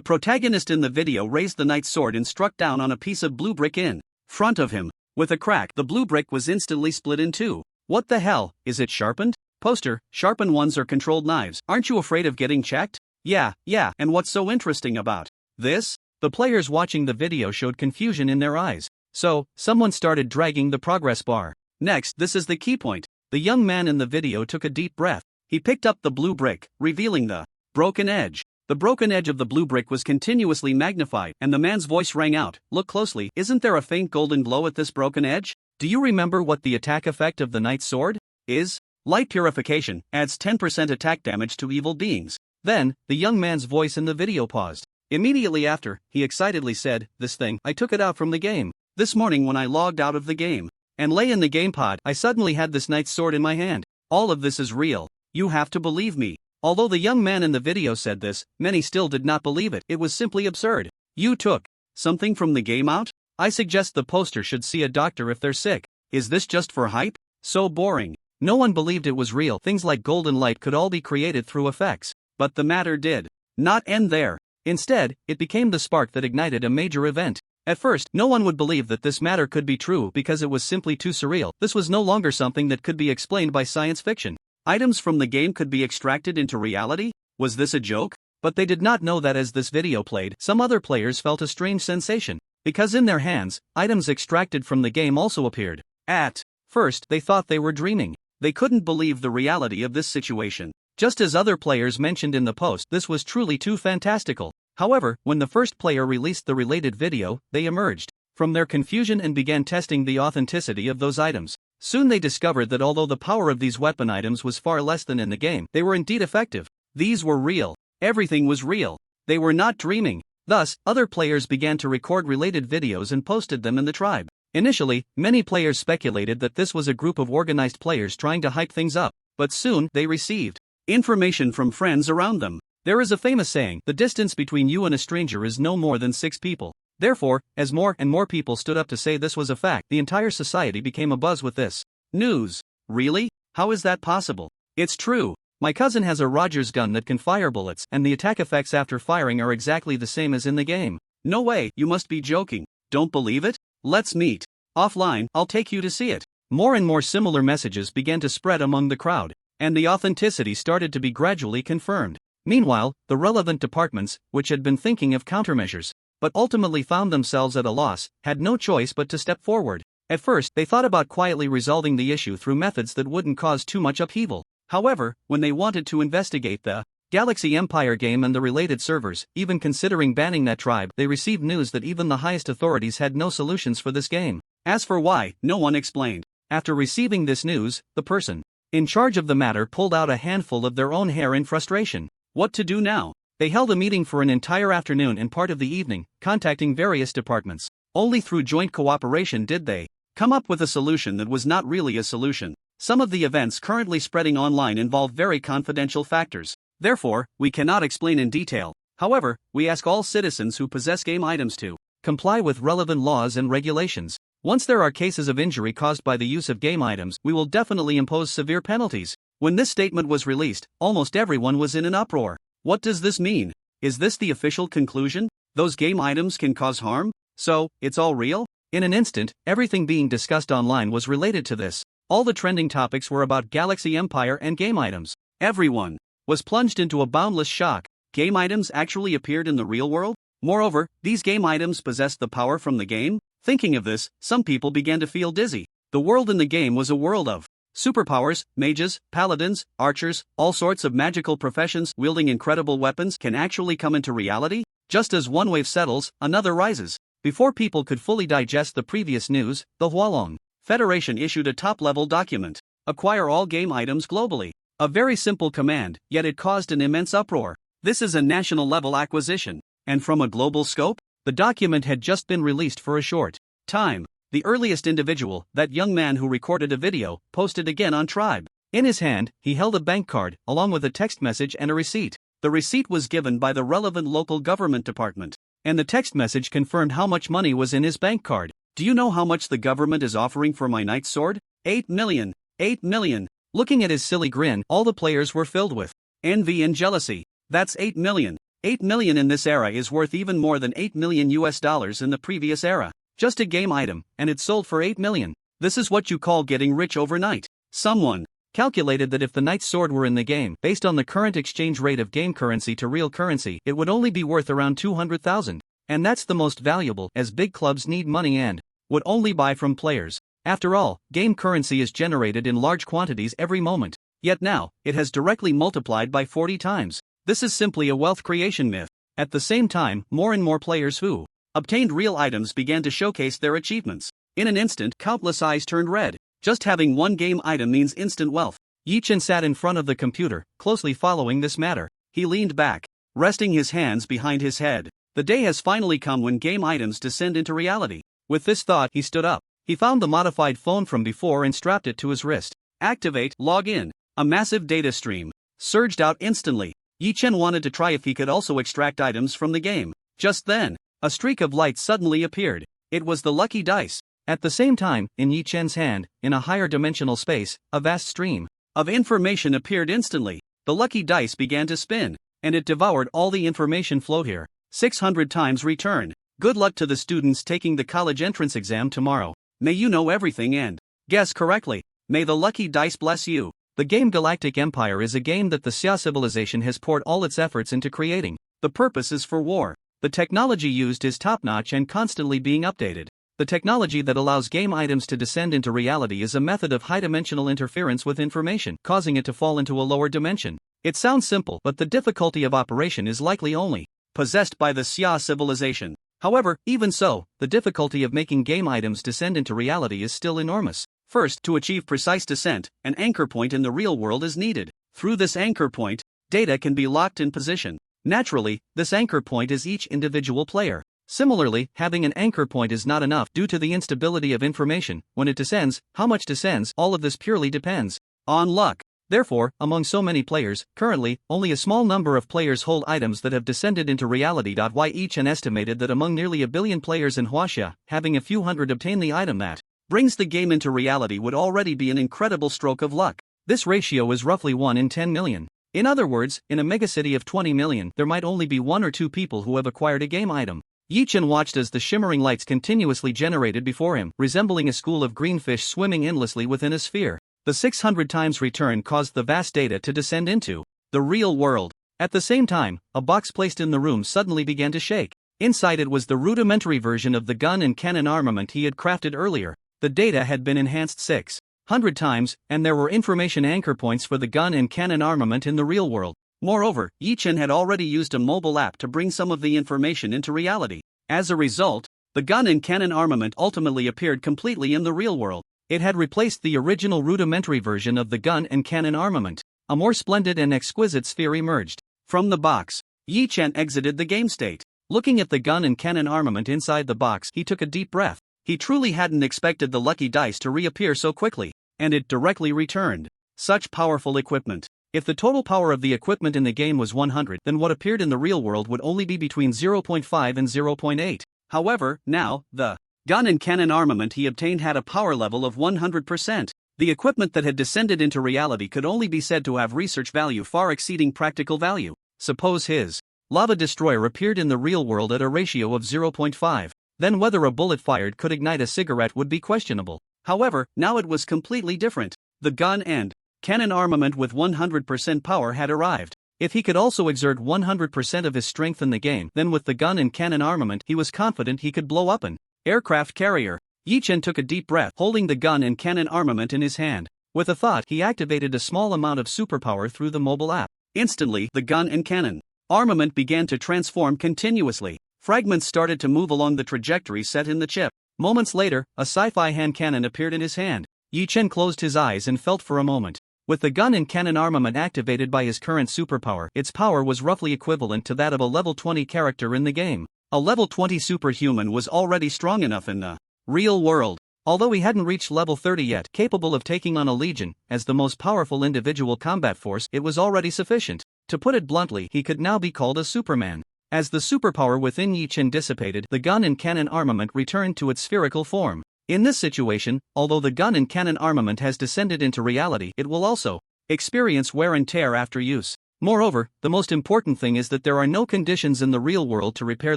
protagonist in the video raised the knight's sword and struck down on a piece of blue brick in front of him. With a crack, the blue brick was instantly split in two. What the hell, is it sharpened? Poster, sharpened ones are controlled knives. Aren't you afraid of getting checked? Yeah, and what's so interesting about this? The players watching the video showed confusion in their eyes. So, someone started dragging the progress bar. Next, this is the key point. The young man in the video took a deep breath. He picked up the blue brick, revealing the broken edge. The broken edge of the blue brick was continuously magnified, and the man's voice rang out, "Look closely, isn't there a faint golden glow at this broken edge? Do you remember what the attack effect of the knight's sword is? Light purification, adds 10% attack damage to evil beings." Then, the young man's voice in the video paused. Immediately after, he excitedly said, "This thing, I took it out from the game. This morning when I logged out of the game and lay in the game pod, I suddenly had this knight's sword in my hand. All of this is real. You have to believe me." Although the young man in the video said this, many still did not believe it. It was simply absurd. You took something from the game out? I suggest the poster should see a doctor if they're sick. Is this just for hype? So boring. No one believed it was real. Things like golden light could all be created through effects. But the matter did not end there. Instead, it became the spark that ignited a major event. At first, no one would believe that this matter could be true because it was simply too surreal. This was no longer something that could be explained by science fiction. Items from the game could be extracted into reality? Was this a joke? But they did not know that as this video played, some other players felt a strange sensation. Because in their hands, items extracted from the game also appeared. At first, they thought they were dreaming. They couldn't believe the reality of this situation. Just as other players mentioned in the post, this was truly too fantastical. However, when the first player released the related video, they emerged from their confusion and began testing the authenticity of those items. Soon they discovered that although the power of these weapon items was far less than in the game, they were indeed effective. These were real. Everything was real. They were not dreaming. Thus, other players began to record related videos and posted them in the tribe. Initially, many players speculated that this was a group of organized players trying to hype things up, but soon they received information from friends around them. There is a famous saying, "The distance between you and a stranger is no more than 6 people. Therefore, as more and more people stood up to say this was a fact, the entire society became abuzz with this news. Really? How is that possible? It's true. My cousin has a Rogers gun that can fire bullets, and the attack effects after firing are exactly the same as in the game. No way, you must be joking. Don't believe it? Let's meet offline, I'll take you to see it." More and more similar messages began to spread among the crowd, and the authenticity started to be gradually confirmed. Meanwhile, the relevant departments, which had been thinking of countermeasures, but ultimately found themselves at a loss, had no choice but to step forward. At first, they thought about quietly resolving the issue through methods that wouldn't cause too much upheaval. However, when they wanted to investigate the Galaxy Empire game and the related servers, even considering banning that tribe, they received news that even the highest authorities had no solutions for this game. As for why, no one explained. After receiving this news, the person in charge of the matter pulled out a handful of their own hair in frustration. What to do now? They held a meeting for an entire afternoon and part of the evening, contacting various departments. Only through joint cooperation did they come up with a solution that was not really a solution. Some of the events currently spreading online involve very confidential factors. Therefore, we cannot explain in detail. However, we ask all citizens who possess game items to comply with relevant laws and regulations. Once there are cases of injury caused by the use of game items, we will definitely impose severe penalties. When this statement was released, almost everyone was in an uproar. What does this mean? Is this the official conclusion? Those game items can cause harm? So, it's all real? In an instant, everything being discussed online was related to this. All the trending topics were about Galaxy Empire and game items. Everyone was plunged into a boundless shock. Game items actually appeared in the real world? Moreover, these game items possessed the power from the game? Thinking of this, some people began to feel dizzy. The world in the game was a world of superpowers, mages, paladins, archers, all sorts of magical professions wielding incredible weapons can actually come into reality? Just as one wave settles, another rises. Before people could fully digest the previous news, the Hualong Federation issued a top-level document. Acquire all game items globally. A very simple command, yet it caused an immense uproar. This is a national-level acquisition. And from a global scope? The document had just been released for a short time. the earliest individual, that young man who recorded a video, posted again on Tribe. In his hand, he held a bank card, along with a text message and a receipt. The receipt was given by the relevant local government department, and the text message confirmed how much money was in his bank card. Do you know how much the government is offering for my knight's sword? 8 million. 8 million. Looking at his silly grin, all the players were filled with envy and jealousy. That's 8 million. 8 million in this era is worth even more than $8 million in the previous era. Just a game item, and it sold for 8 million. This is what you call getting rich overnight. Someone calculated that if the knight's sword were in the game, based on the current exchange rate of game currency to real currency, it would only be worth around 200,000. And that's the most valuable, as big clubs need money and would only buy from players. After all, game currency is generated in large quantities every moment. Yet now, it has directly multiplied by 40 times. This is simply a wealth creation myth. At the same time, more and more players who obtained real items began to showcase their achievements. In an instant, countless eyes turned red. Just having one game item means instant wealth. Yi Chen sat in front of the computer, closely following this matter. He leaned back, resting his hands behind his head. The day has finally come when game items descend into reality. With this thought, he stood up. He found the modified phone from before and strapped it to his wrist. Activate, log in. A massive data stream surged out instantly. Yi Chen wanted to try if he could also extract items from the game. Just then, a streak of light suddenly appeared. It was the lucky dice. At the same time, in Yi Chen's hand, in a higher dimensional space, a vast stream of information appeared instantly. The lucky dice began to spin, and it devoured all the information flowed here. 600 times return. Good luck to the students taking the college entrance exam tomorrow. May you know everything and guess correctly. May the lucky dice bless you. The game Galactic Empire is a game that the Xia civilization has poured all its efforts into creating. The purpose is for war. The technology used is top-notch and constantly being updated. The technology that allows game items to descend into reality is a method of high-dimensional interference with information, causing it to fall into a lower dimension. It sounds simple, but the difficulty of operation is likely only possessed by the Xia civilization. However, even so, the difficulty of making game items descend into reality is still enormous. First, to achieve precise descent, an anchor point in the real world is needed. Through this anchor point, data can be locked in position. Naturally, this anchor point is each individual player. Similarly, having an anchor point is not enough due to the instability of information. When it descends, how much descends, all of this purely depends on luck. Therefore, among so many players, currently, only a small number of players hold items that have descended into reality. Yi Chen estimated that among nearly a billion players in Huaxia, having a few hundred obtain the item that brings the game into reality would already be an incredible stroke of luck. This ratio is roughly 1 in 10 million. In other words, in a megacity of 20 million, there might only be 1 or 2 people who have acquired a game item. Yi Chen watched as the shimmering lights continuously generated before him, resembling a school of green fish swimming endlessly within a sphere. The 600 times return caused the vast data to descend into the real world. At the same time, a box placed in the room suddenly began to shake. Inside it was the rudimentary version of the gun and cannon armament he had crafted earlier. The data had been enhanced 600 times, and there were information anchor points for the gun and cannon armament in the real world. Moreover, Yi Chen had already used a mobile app to bring some of the information into reality. As a result, the gun and cannon armament ultimately appeared completely in the real world. It had replaced the original rudimentary version of the gun and cannon armament. A more splendid and exquisite sphere emerged from the box. Yi Chen exited the game state. Looking at the gun and cannon armament inside the box, he took a deep breath. He truly hadn't expected the lucky dice to reappear so quickly, and it directly returned such powerful equipment. If the total power of the equipment in the game was 100, then what appeared in the real world would only be between 0.5 and 0.8. However, now, the gun and cannon armament he obtained had a power level of 100%. The equipment that had descended into reality could only be said to have research value far exceeding practical value. Suppose his lava destroyer appeared in the real world at a ratio of 0.5. Then whether a bullet fired could ignite a cigarette would be questionable. However, now it was completely different. The gun and cannon armament with 100% power had arrived. If he could also exert 100% of his strength in the game, then with the gun and cannon armament he was confident he could blow up an aircraft carrier. Yi Chen took a deep breath, holding the gun and cannon armament in his hand. With a thought, he activated a small amount of superpower through the mobile app. Instantly, the gun and cannon armament began to transform continuously. Fragments started to move along the trajectory set in the chip. Moments later, a sci-fi hand cannon appeared in his hand. Yi Chen closed his eyes and felt for a moment. With the gun and cannon armament activated by his current superpower, its power was roughly equivalent to that of a level 20 character in the game. A level 20 superhuman was already strong enough in the real world. Although he hadn't reached level 30 yet, capable of taking on a legion, as the most powerful individual combat force, it was already sufficient. To put it bluntly, he could now be called a Superman. As the superpower within Yi Chen dissipated, the gun and cannon armament returned to its spherical form. In this situation, although the gun and cannon armament has descended into reality, it will also experience wear and tear after use. Moreover, the most important thing is that there are no conditions in the real world to repair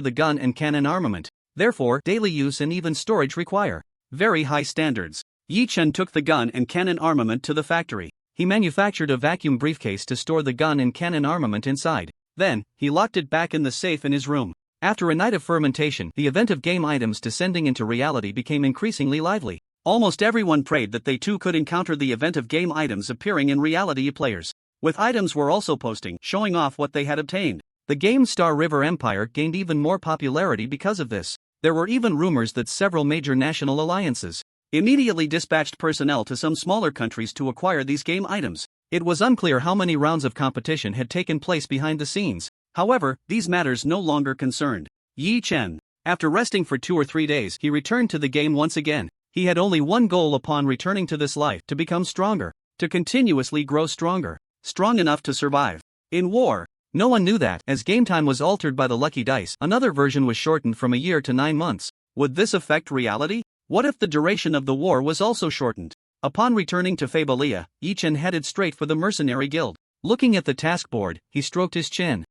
the gun and cannon armament. Therefore, daily use and even storage require very high standards. Yi Chen took the gun and cannon armament to the factory. He manufactured a vacuum briefcase to store the gun and cannon armament inside. Then, he locked it back in the safe in his room. After a night of fermentation, the event of game items descending into reality became increasingly lively. Almost everyone prayed that they too could encounter the event of game items appearing in reality players. With items were also posting, showing off what they had obtained. The game Star River Empire gained even more popularity because of this. There were even rumors that several major national alliances immediately dispatched personnel to some smaller countries to acquire these game items. It was unclear how many rounds of competition had taken place behind the scenes. However, these matters no longer concerned Yi Chen. After resting for 2 or 3 days, he returned to the game once again. He had only one goal upon returning to this life: to become stronger, to continuously grow stronger, strong enough to survive in war. No one knew that, as game time was altered by the lucky dice, another version was shortened from a year to 9 months. Would this affect reality? What if the duration of the war was also shortened? Upon returning to Fabalia, Yi Chen headed straight for the mercenary guild. Looking at the task board, he stroked his chin.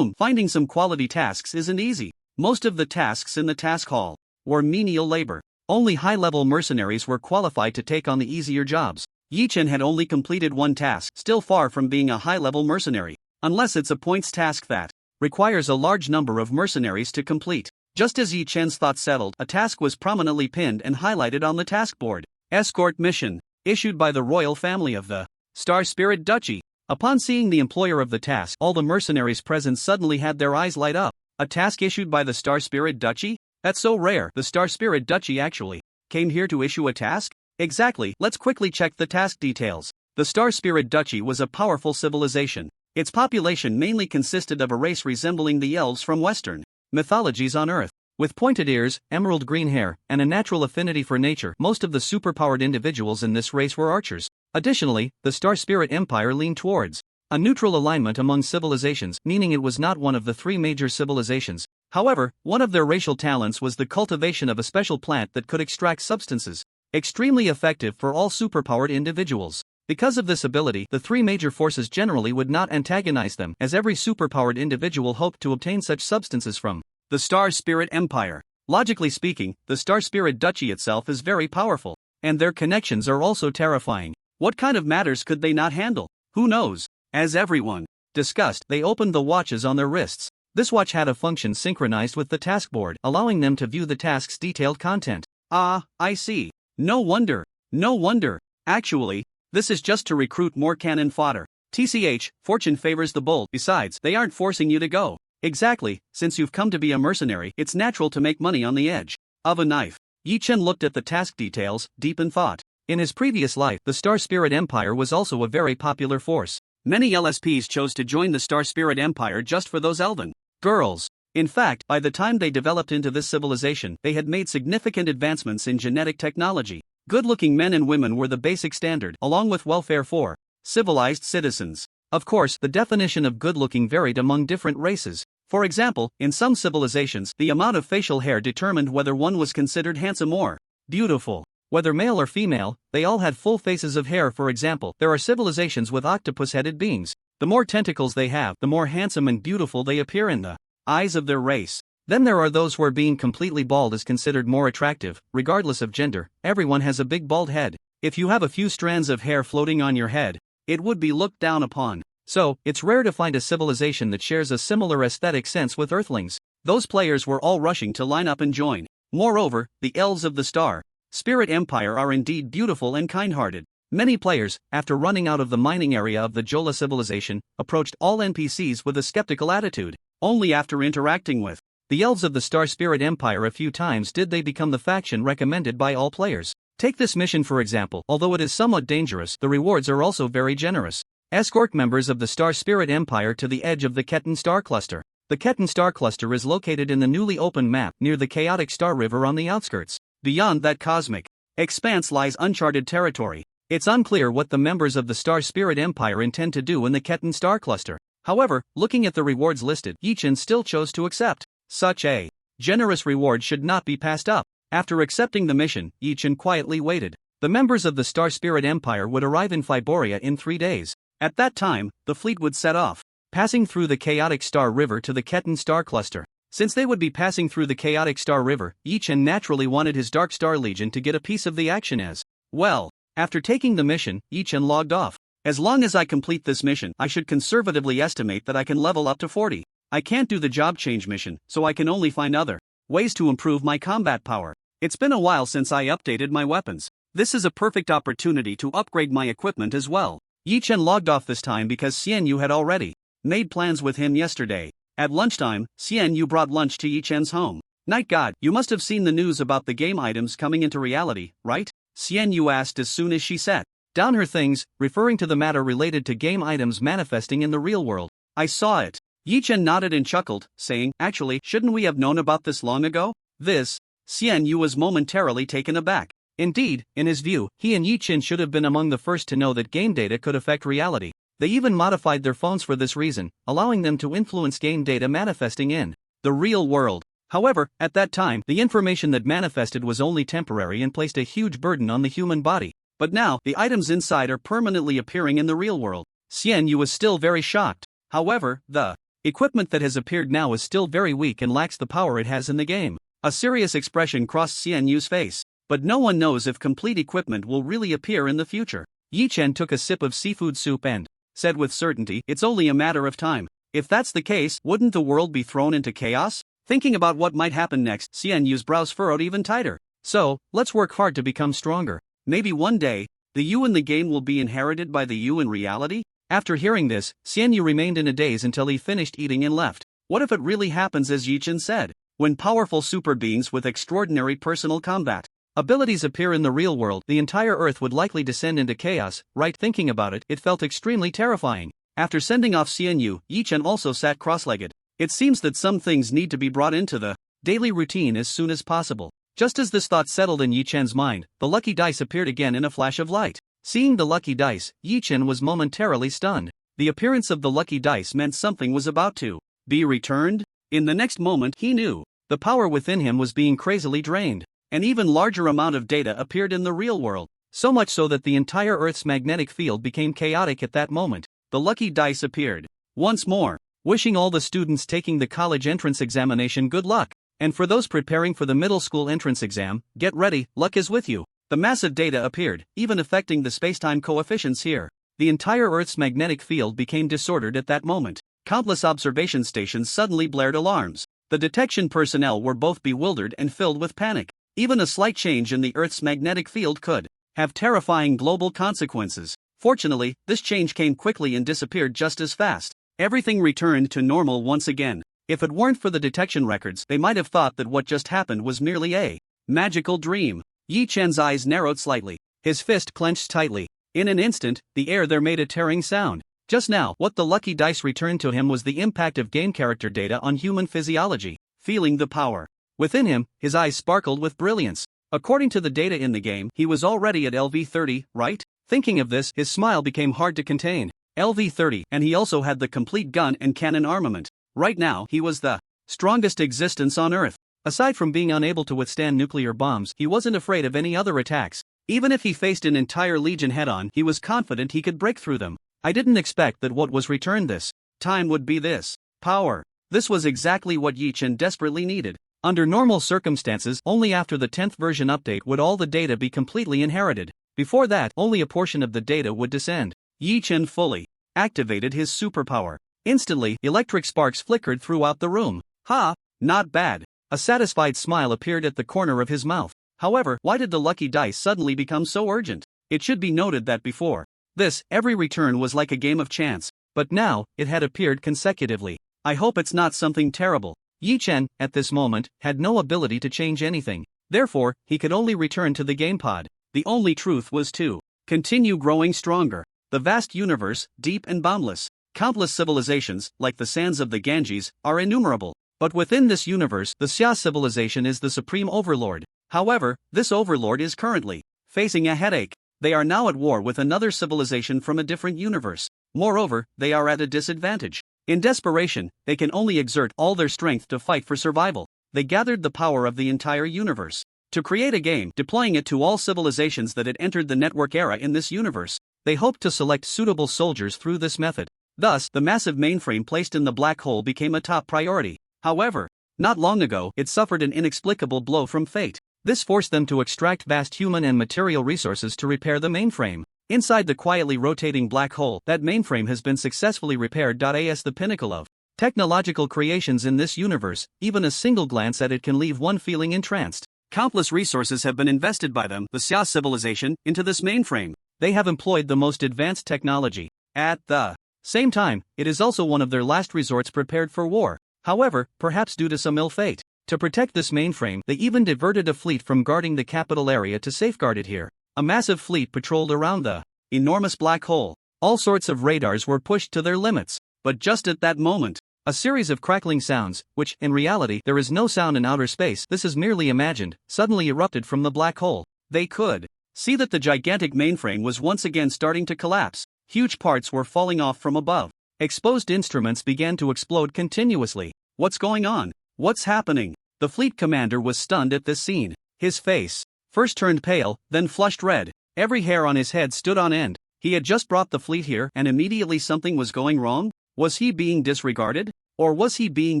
Finding some quality tasks isn't easy. Most of the tasks in the task hall were menial labor. Only high-level mercenaries were qualified to take on the easier jobs. Yi Chen had only completed one task, still far from being a high-level mercenary. Unless it's a points task that requires a large number of mercenaries to complete. Just as Yi Chen's thoughts settled, a task was prominently pinned and highlighted on the task board. Escort mission, issued by the royal family of the Star Spirit Duchy. Upon seeing the employer of the task, all the mercenaries present suddenly had their eyes light up. A task issued by the Star Spirit Duchy? That's so rare. The Star Spirit Duchy actually came here to issue a task? Exactly. Let's quickly check the task details. The Star Spirit Duchy was a powerful civilization. Its population mainly consisted of a race resembling the elves from Western mythologies on Earth. With pointed ears, emerald green hair, and a natural affinity for nature, most of the superpowered individuals in this race were archers. Additionally, the Star Spirit Empire leaned towards a neutral alignment among civilizations, meaning it was not one of the 3 major civilizations. However, one of their racial talents was the cultivation of a special plant that could extract substances extremely effective for all superpowered individuals. Because of this ability, the 3 major forces generally would not antagonize them, as every superpowered individual hoped to obtain such substances from the Star Spirit Empire. Logically speaking, the Star Spirit Duchy itself is very powerful, and their connections are also terrifying. What kind of matters could they not handle? Who knows? As everyone discussed, they opened the watches on their wrists. This watch had a function synchronized with the task board, allowing them to view the task's detailed content. Ah, I see. No wonder. No wonder. Actually, this is just to recruit more cannon fodder. TCH, fortune favors the bold. Besides, they aren't forcing you to go. Exactly, since you've come to be a mercenary, it's natural to make money on the edge of a knife. Yi Chen looked at the task details, deep in thought. In his previous life, the Star Spirit Empire was also a very popular force. Many LSPs chose to join the Star Spirit Empire just for those elven girls. In fact, by the time they developed into this civilization, they had made significant advancements in genetic technology. Good-looking men and women were the basic standard, along with welfare for civilized citizens. Of course, the definition of good-looking varied among different races. For example, in some civilizations, the amount of facial hair determined whether one was considered handsome or beautiful. Whether male or female, they all had full faces of hair. For example, there are civilizations with octopus-headed beings. The more tentacles they have, the more handsome and beautiful they appear in the eyes of their race. Then there are those where being completely bald is considered more attractive. Regardless of gender, everyone has a big bald head. If you have a few strands of hair floating on your head, it would be looked down upon. So, it's rare to find a civilization that shares a similar aesthetic sense with Earthlings. Those players were all rushing to line up and join. Moreover, the elves of the Star Spirit Empire are indeed beautiful and kind-hearted. Many players, after running out of the mining area of the Jola civilization, approached all NPCs with a skeptical attitude. Only after interacting with the elves of the Star Spirit Empire a few times did they become the faction recommended by all players. Take this mission for example. Although it is somewhat dangerous, the rewards are also very generous. Escort members of the Star Spirit Empire to the edge of the Ketan Star Cluster. The Ketan Star Cluster is located in the newly opened map near the chaotic Star River on the outskirts. Beyond that cosmic expanse lies uncharted territory. It's unclear what the members of the Star Spirit Empire intend to do in the Ketan star cluster. However, looking at the rewards listed, Yichen still chose to accept. Such a generous reward should not be passed up. After accepting the mission, Yichen quietly waited. The members of the Star Spirit Empire would arrive in Phiboria in 3 days. At that time, the fleet would set off, passing through the Chaotic Star River to the Ketan star cluster. Since they would be passing through the Chaotic Star River, Yichen naturally wanted his Dark Star Legion to get a piece of the action as well. After taking the mission, Yichen logged off. As long as I complete this mission, I should conservatively estimate that I can level up to 40. I can't do the job change mission, so I can only find other ways to improve my combat power. It's been a while since I updated my weapons. This is a perfect opportunity to upgrade my equipment as well. Yichen logged off this time because Xian Yu had already made plans with him yesterday. At lunchtime, Xian Yu brought lunch to Yichen's home. Night God, you must have seen the news about the game items coming into reality, right? Xian Yu asked as soon as she set down her things, referring to the matter related to game items manifesting in the real world. I saw it. Yichen nodded and chuckled, saying, actually, shouldn't we have known about this long ago? Xian Yu was momentarily taken aback. Indeed, in his view, he and Yichen should have been among the first to know that game data could affect reality. They even modified their phones for this reason, allowing them to influence game data manifesting in the real world. However, at that time, the information that manifested was only temporary and placed a huge burden on the human body. But now, the items inside are permanently appearing in the real world. Xian Yu was still very shocked. However, the equipment that has appeared now is still very weak and lacks the power it has in the game. A serious expression crossed Xian Yu's face. But no one knows if complete equipment will really appear in the future. Yichen took a sip of seafood soup and said with certainty, it's only a matter of time. If that's the case, wouldn't the world be thrown into chaos? Thinking about what might happen next, Xian Yu's brows furrowed even tighter. So, let's work hard to become stronger. Maybe one day, the you in the game will be inherited by the you in reality? After hearing this, Xian Yu remained in a daze until he finished eating and left. What if it really happens as Yichen said? When powerful super beings with extraordinary personal combat abilities appear in the real world, the entire Earth would likely descend into chaos, right? Thinking about it, it felt extremely terrifying. After sending off Xian Yu, Yichen also sat cross-legged. It seems that some things need to be brought into the daily routine as soon as possible. Just as this thought settled in Yichen's mind, the lucky dice appeared again in a flash of light. Seeing the lucky dice, Yichen was momentarily stunned. The appearance of the lucky dice meant something was about to be returned. In the next moment, he knew the power within him was being crazily drained. An even larger amount of data appeared in the real world, so much so that the entire Earth's magnetic field became chaotic at that moment. The lucky dice appeared once more, wishing all the students taking the college entrance examination good luck. And for those preparing for the middle school entrance exam, get ready, luck is with you. The massive data appeared, even affecting the spacetime coefficients here. The entire Earth's magnetic field became disordered at that moment. Countless observation stations suddenly blared alarms. The detection personnel were both bewildered and filled with panic. Even a slight change in the Earth's magnetic field could have terrifying global consequences. Fortunately, this change came quickly and disappeared just as fast. Everything returned to normal once again. If it weren't for the detection records, they might have thought that what just happened was merely a magical dream. Yichen's eyes narrowed slightly. His fist clenched tightly. In an instant, the air there made a tearing sound. Just now, what the lucky dice returned to him was the impact of game character data on human physiology. Feeling the power within him, his eyes sparkled with brilliance. According to the data in the game, he was already at LV30, right? Thinking of this, his smile became hard to contain. LV30, and he also had the complete gun and cannon armament. Right now, he was the strongest existence on Earth. Aside from being unable to withstand nuclear bombs, he wasn't afraid of any other attacks. Even if he faced an entire legion head-on, he was confident he could break through them. I didn't expect that what was returned this time would be this power. This was exactly what Yichen desperately needed. Under normal circumstances, only after the 10th version update would all the data be completely inherited. Before that, only a portion of the data would descend. Yichen fully activated his superpower. Instantly, electric sparks flickered throughout the room. Ha! Not bad. A satisfied smile appeared at the corner of his mouth. However, why did the lucky dice suddenly become so urgent? It should be noted that before this, every return was like a game of chance. But now, it had appeared consecutively. I hope it's not something terrible. Yichen, at this moment, had no ability to change anything. Therefore, he could only return to the gamepod. The only truth was to continue growing stronger. The vast universe, deep and boundless. Countless civilizations, like the sands of the Ganges, are innumerable. But within this universe, the Xia civilization is the supreme overlord. However, this overlord is currently facing a headache. They are now at war with another civilization from a different universe. Moreover, they are at a disadvantage. In desperation, they can only exert all their strength to fight for survival. They gathered the power of the entire universe to create a game, deploying it to all civilizations that had entered the network era in this universe. They hoped to select suitable soldiers through this method. Thus, the massive mainframe placed in the black hole became a top priority. However, not long ago, it suffered an inexplicable blow from fate. This forced them to extract vast human and material resources to repair the mainframe. Inside the quietly rotating black hole, that mainframe has been successfully repaired. As the pinnacle of technological creations in this universe, even a single glance at it can leave one feeling entranced. Countless resources have been invested by them, the Xia civilization, into this mainframe. They have employed the most advanced technology. At the same time, it is also one of their last resorts prepared for war. However, perhaps due to some ill fate, to protect this mainframe, they even diverted a fleet from guarding the capital area to safeguard it here. A massive fleet patrolled around the enormous black hole. All sorts of radars were pushed to their limits. But just at that moment, a series of crackling sounds, which, in reality, there is no sound in outer space, this is merely imagined, suddenly erupted from the black hole. They could see that the gigantic mainframe was once again starting to collapse. Huge parts were falling off from above. Exposed instruments began to explode continuously. What's going on? What's happening? The fleet commander was stunned at this scene. His face first turned pale, then flushed red. Every hair on his head stood on end. He had just brought the fleet here and immediately something was going wrong? Was he being disregarded? Or was he being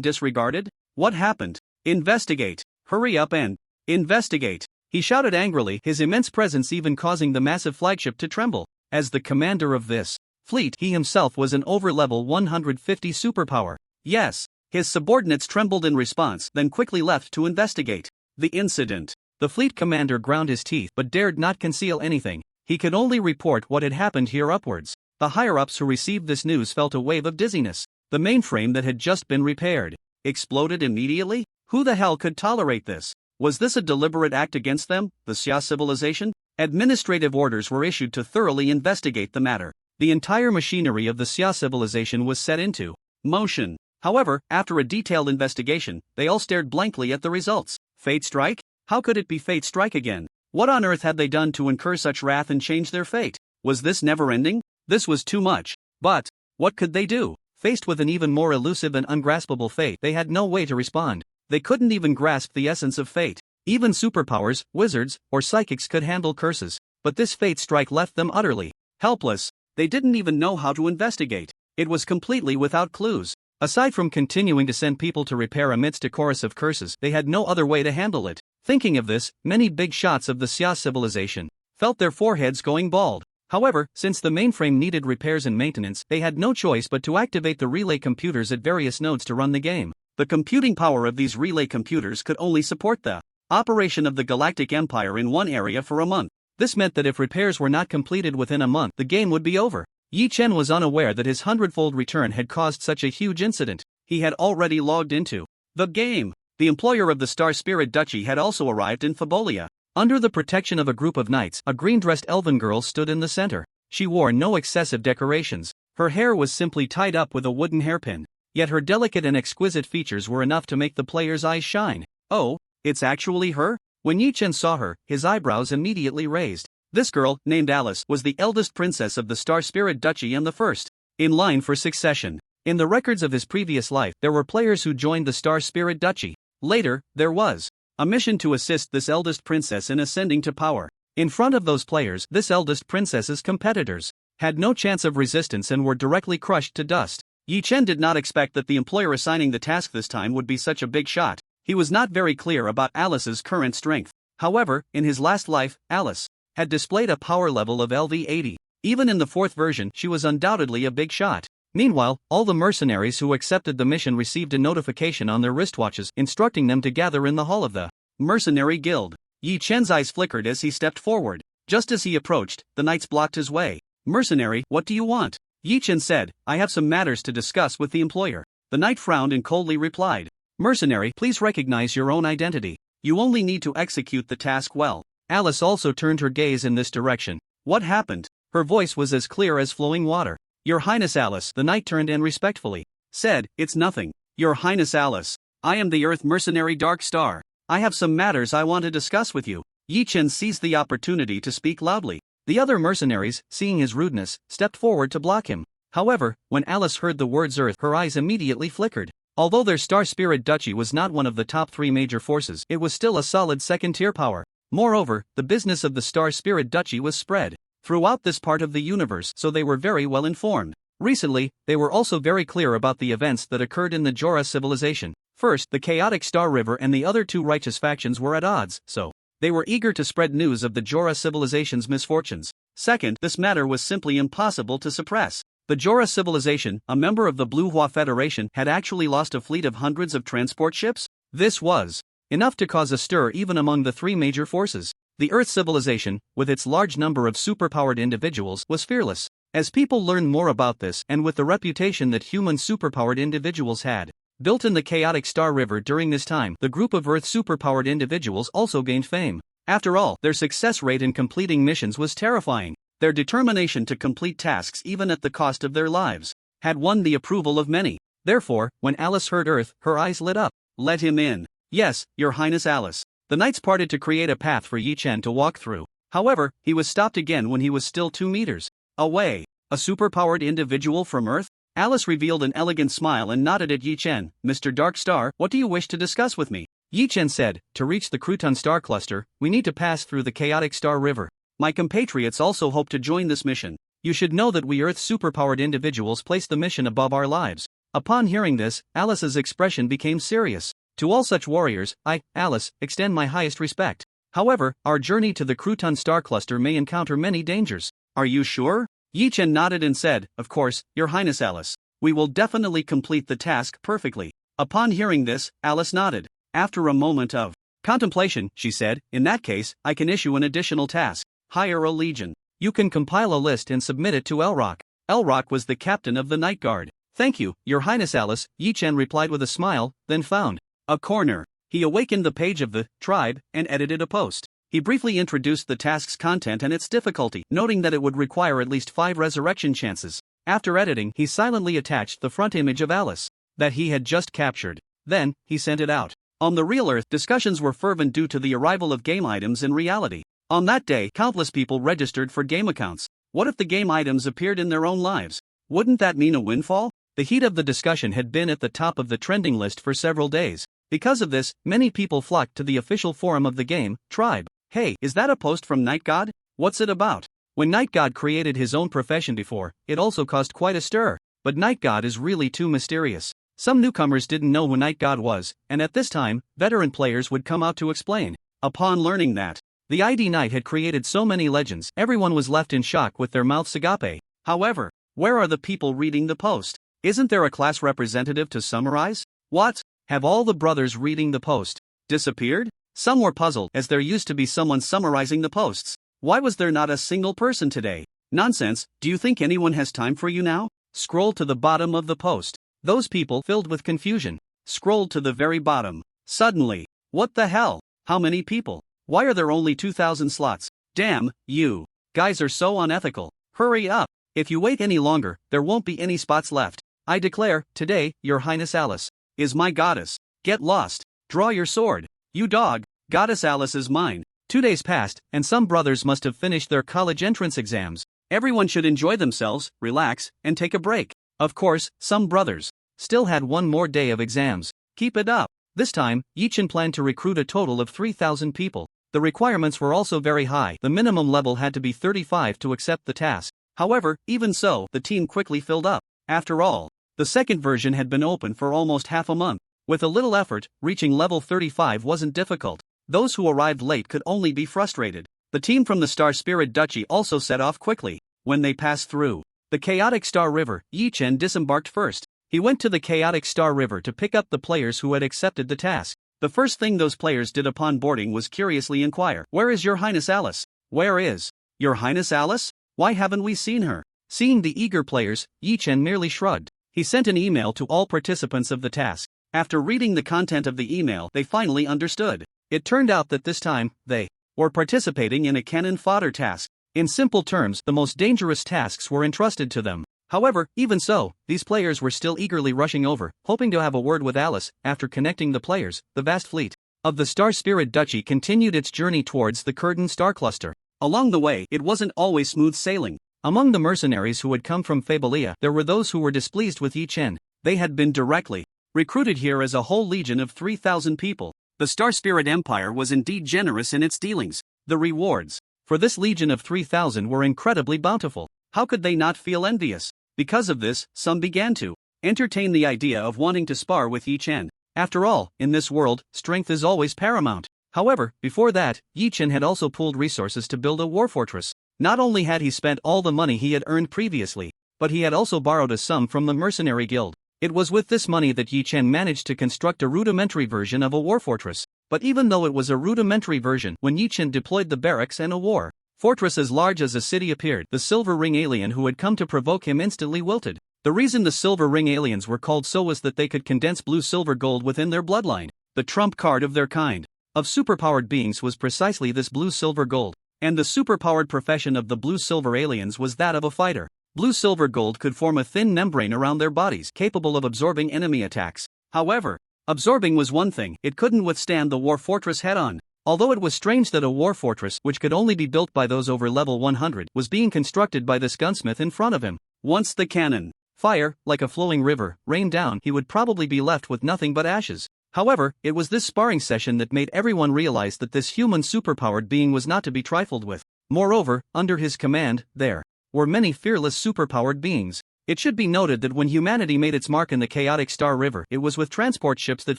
disregarded? What happened? Investigate. Hurry up and investigate. He shouted angrily, his immense presence even causing the massive flagship to tremble. As the commander of this fleet, he himself was an over-level 150 superpower. Yes. His subordinates trembled in response, then quickly left to investigate the incident. The fleet commander ground his teeth but dared not conceal anything. He could only report what had happened here upwards. The higher-ups who received this news felt a wave of dizziness. The mainframe that had just been repaired exploded immediately? Who the hell could tolerate this? Was this a deliberate act against them, the Xia civilization? Administrative orders were issued to thoroughly investigate the matter. The entire machinery of the Xia civilization was set into motion. However, after a detailed investigation, they all stared blankly at the results. Fate strike? How could it be fate strike again? What on earth had they done to incur such wrath and change their fate? Was this never ending? This was too much. But what could they do? Faced with an even more elusive and ungraspable fate, they had no way to respond. They couldn't even grasp the essence of fate. Even superpowers, wizards, or psychics could handle curses. But this fate strike left them utterly helpless. They didn't even know how to investigate. It was completely without clues. Aside from continuing to send people to repair amidst a chorus of curses, they had no other way to handle it. Thinking of this, many big shots of the Xia civilization felt their foreheads going bald. However, since the mainframe needed repairs and maintenance, they had no choice but to activate the relay computers at various nodes to run the game. The computing power of these relay computers could only support the operation of the Galactic Empire in one area for a month. This meant that if repairs were not completed within a month, the game would be over. Yi Chen was unaware that his hundredfold return had caused such a huge incident. He had already logged into the game. The employer of the Star Spirit Duchy had also arrived in Fabolia. Under the protection of a group of knights, a green-dressed elven girl stood in the center. She wore no excessive decorations. Her hair was simply tied up with a wooden hairpin. Yet her delicate and exquisite features were enough to make the player's eyes shine. Oh, it's actually her? When Yi Chen saw her, his eyebrows immediately raised. This girl, named Alice, was the eldest princess of the Star Spirit Duchy and the first in line for succession. In the records of his previous life, there were players who joined the Star Spirit Duchy. Later, there was a mission to assist this eldest princess in ascending to power. In front of those players, this eldest princess's competitors had no chance of resistance and were directly crushed to dust. Yi Chen did not expect that the employer assigning the task this time would be such a big shot. He was not very clear about Alice's current strength. However, in his last life, Alice had displayed a power level of LV80. Even in the fourth version, she was undoubtedly a big shot. Meanwhile, all the mercenaries who accepted the mission received a notification on their wristwatches instructing them to gather in the hall of the Mercenary Guild. Yi Chen's eyes flickered as he stepped forward. Just as he approached, the knights blocked his way. "Mercenary, what do you want?" Yi Chen said. "I have some matters to discuss with the employer." The knight frowned and coldly replied, "Mercenary, please recognize your own identity. You only need to execute the task well." Alice also turned her gaze in this direction. "What happened?" Her voice was as clear as flowing water. "Your Highness Alice," the knight turned and respectfully said, "It's nothing. Your Highness Alice, I am the Earth Mercenary Dark Star. I have some matters I want to discuss with you. Yi Chen seized the opportunity to speak loudly. The other mercenaries, seeing his rudeness, stepped forward to block him. However, when Alice heard the words Earth, her eyes immediately flickered. Although their Star Spirit Duchy was not one of the top 3 major forces, it was still a solid second-tier power. Moreover, the business of the Star Spirit Duchy was spread throughout this part of the universe, so they were very well informed. Recently, they were also very clear about the events that occurred in the Jorah civilization. First, the chaotic Star River and the other 2 righteous factions were at odds, so they were eager to spread news of the Jorah civilization's misfortunes. Second, this matter was simply impossible to suppress. The Jorah civilization, a member of the Blue Hua Federation, had actually lost a fleet of hundreds of transport ships. This was enough to cause a stir even among the 3 major forces. The Earth civilization, with its large number of superpowered individuals, was fearless. As people learned more about this, and with the reputation that human superpowered individuals had built in the chaotic Star River during this time, the group of Earth superpowered individuals also gained fame. After all, their success rate in completing missions was terrifying. Their determination to complete tasks even at the cost of their lives had won the approval of many. Therefore, when Alice heard Earth, her eyes lit up. Let him in. Yes, Your Highness Alice. The knights parted to create a path for Yi Chen to walk through. However, he was stopped again when he was still 2 meters away. A superpowered individual from Earth? Alice revealed an elegant smile and nodded at Yi Chen. Mr. Dark Star, what do you wish to discuss with me? Yi Chen said, to reach the Crouton Star Cluster, we need to pass through the chaotic Star River. My compatriots also hope to join this mission. You should know that we Earth superpowered individuals place the mission above our lives. Upon hearing this, Alice's expression became serious. To all such warriors, I, Alice, extend my highest respect. However, our journey to the Crouton Star Cluster may encounter many dangers. Are you sure? Yi Chen nodded and said, of course, Your Highness Alice. We will definitely complete the task perfectly. Upon hearing this, Alice nodded. After a moment of contemplation, she said, in that case, I can issue an additional task. Hire a legion. You can compile a list and submit it to Elrock. Elrock was the captain of the Night Guard. Thank you, Your Highness Alice, Yi Chen replied with a smile, then found a corner. He awakened the page of the tribe and edited a post. He briefly introduced the task's content and its difficulty, noting that it would require at least 5 resurrection chances. After editing, he silently attached the front image of Alice that he had just captured. Then, he sent it out. On the real Earth, discussions were fervent due to the arrival of game items in reality. On that day, countless people registered for game accounts. What if the game items appeared in their own lives? Wouldn't that mean a windfall? The heat of the discussion had been at the top of the trending list for several days. Because of this, many people flocked to the official forum of the game, Tribe. Hey, is that a post from Night God? What's it about? When Night God created his own profession before, it also caused quite a stir. But Night God is really too mysterious. Some newcomers didn't know who Night God was, and at this time, veteran players would come out to explain. Upon learning that the ID Knight had created so many legends, everyone was left in shock with their mouths agape. However, where are the people reading the post? Isn't there a class representative to summarize? What? Have all the brothers reading the post disappeared? Some were puzzled, as there used to be someone summarizing the posts. Why was there not a single person today? Nonsense, do you think anyone has time for you now? Scroll to the bottom of the post. Those people, filled with confusion, scrolled to the very bottom. Suddenly, what the hell? How many people? Why are there only 2,000 slots? Damn, you guys are so unethical. Hurry up. If you wait any longer, there won't be any spots left. I declare, today, Your Highness Alice is my goddess. Get lost. Draw your sword. You dog, Goddess Alice is mine. 2 days passed, and some brothers must have finished their college entrance exams. Everyone should enjoy themselves, relax, and take a break. Of course, some brothers still had 1 more day of exams. Keep it up. This time, Yi Chen planned to recruit a total of 3,000 people. The requirements were also very high. The minimum level had to be 35 to accept the task. However, even so, the team quickly filled up. After all, the second version had been open for almost half a month. With a little effort, reaching level 35 wasn't difficult. Those who arrived late could only be frustrated. The team from the Star Spirit Duchy also set off quickly. When they passed through the chaotic Star River, Yi Chen disembarked first. He went to the chaotic Star River to pick up the players who had accepted the task. The first thing those players did upon boarding was curiously inquire, "Where is Your Highness Alice? Where is Your Highness Alice? Why haven't we seen her?" Seeing the eager players, Yi Chen merely shrugged. He sent an email to all participants of the task. After reading the content of the email, they finally understood. It turned out that this time, they were participating in a cannon fodder task. In simple terms, the most dangerous tasks were entrusted to them. However, even so, these players were still eagerly rushing over, hoping to have a word with Alice. After connecting the players, the vast fleet of the Star Spirit Duchy continued its journey towards the Kurden star cluster. Along the way, it wasn't always smooth sailing. Among the mercenaries who had come from Fabelia, there were those who were displeased with Yi Chen. They had been directly recruited here as a whole legion of 3,000 people. The Star Spirit Empire was indeed generous in its dealings. The rewards for this legion of 3,000 were incredibly bountiful. How could they not feel envious? Because of this, some began to entertain the idea of wanting to spar with Yi Chen. After all, in this world, strength is always paramount. However, before that, Yi Chen had also pooled resources to build a war fortress. Not only had he spent all the money he had earned previously, but he had also borrowed a sum from the mercenary guild. It was with this money that Yi Chen managed to construct a rudimentary version of a war fortress. But even though it was a rudimentary version, when Yi Chen deployed the barracks and a war fortress as large as a city appeared, the Silver Ring alien who had come to provoke him instantly wilted. The reason the Silver Ring aliens were called so was that they could condense blue silver gold within their bloodline. The trump card of their kind of superpowered beings was precisely this blue silver gold. And the superpowered profession of the blue silver aliens was that of a fighter. Blue silver gold could form a thin membrane around their bodies capable of absorbing enemy attacks. However, absorbing was one thing, it couldn't withstand the war fortress head-on. Although it was strange that a war fortress, which could only be built by those over level 100, was being constructed by this gunsmith in front of him. Once the cannon fire, like a flowing river, rained down, he would probably be left with nothing but ashes. However, it was this sparring session that made everyone realize that this human superpowered being was not to be trifled with. Moreover, under his command, there were many fearless superpowered beings. It should be noted that when humanity made its mark in the chaotic Star River, it was with transport ships that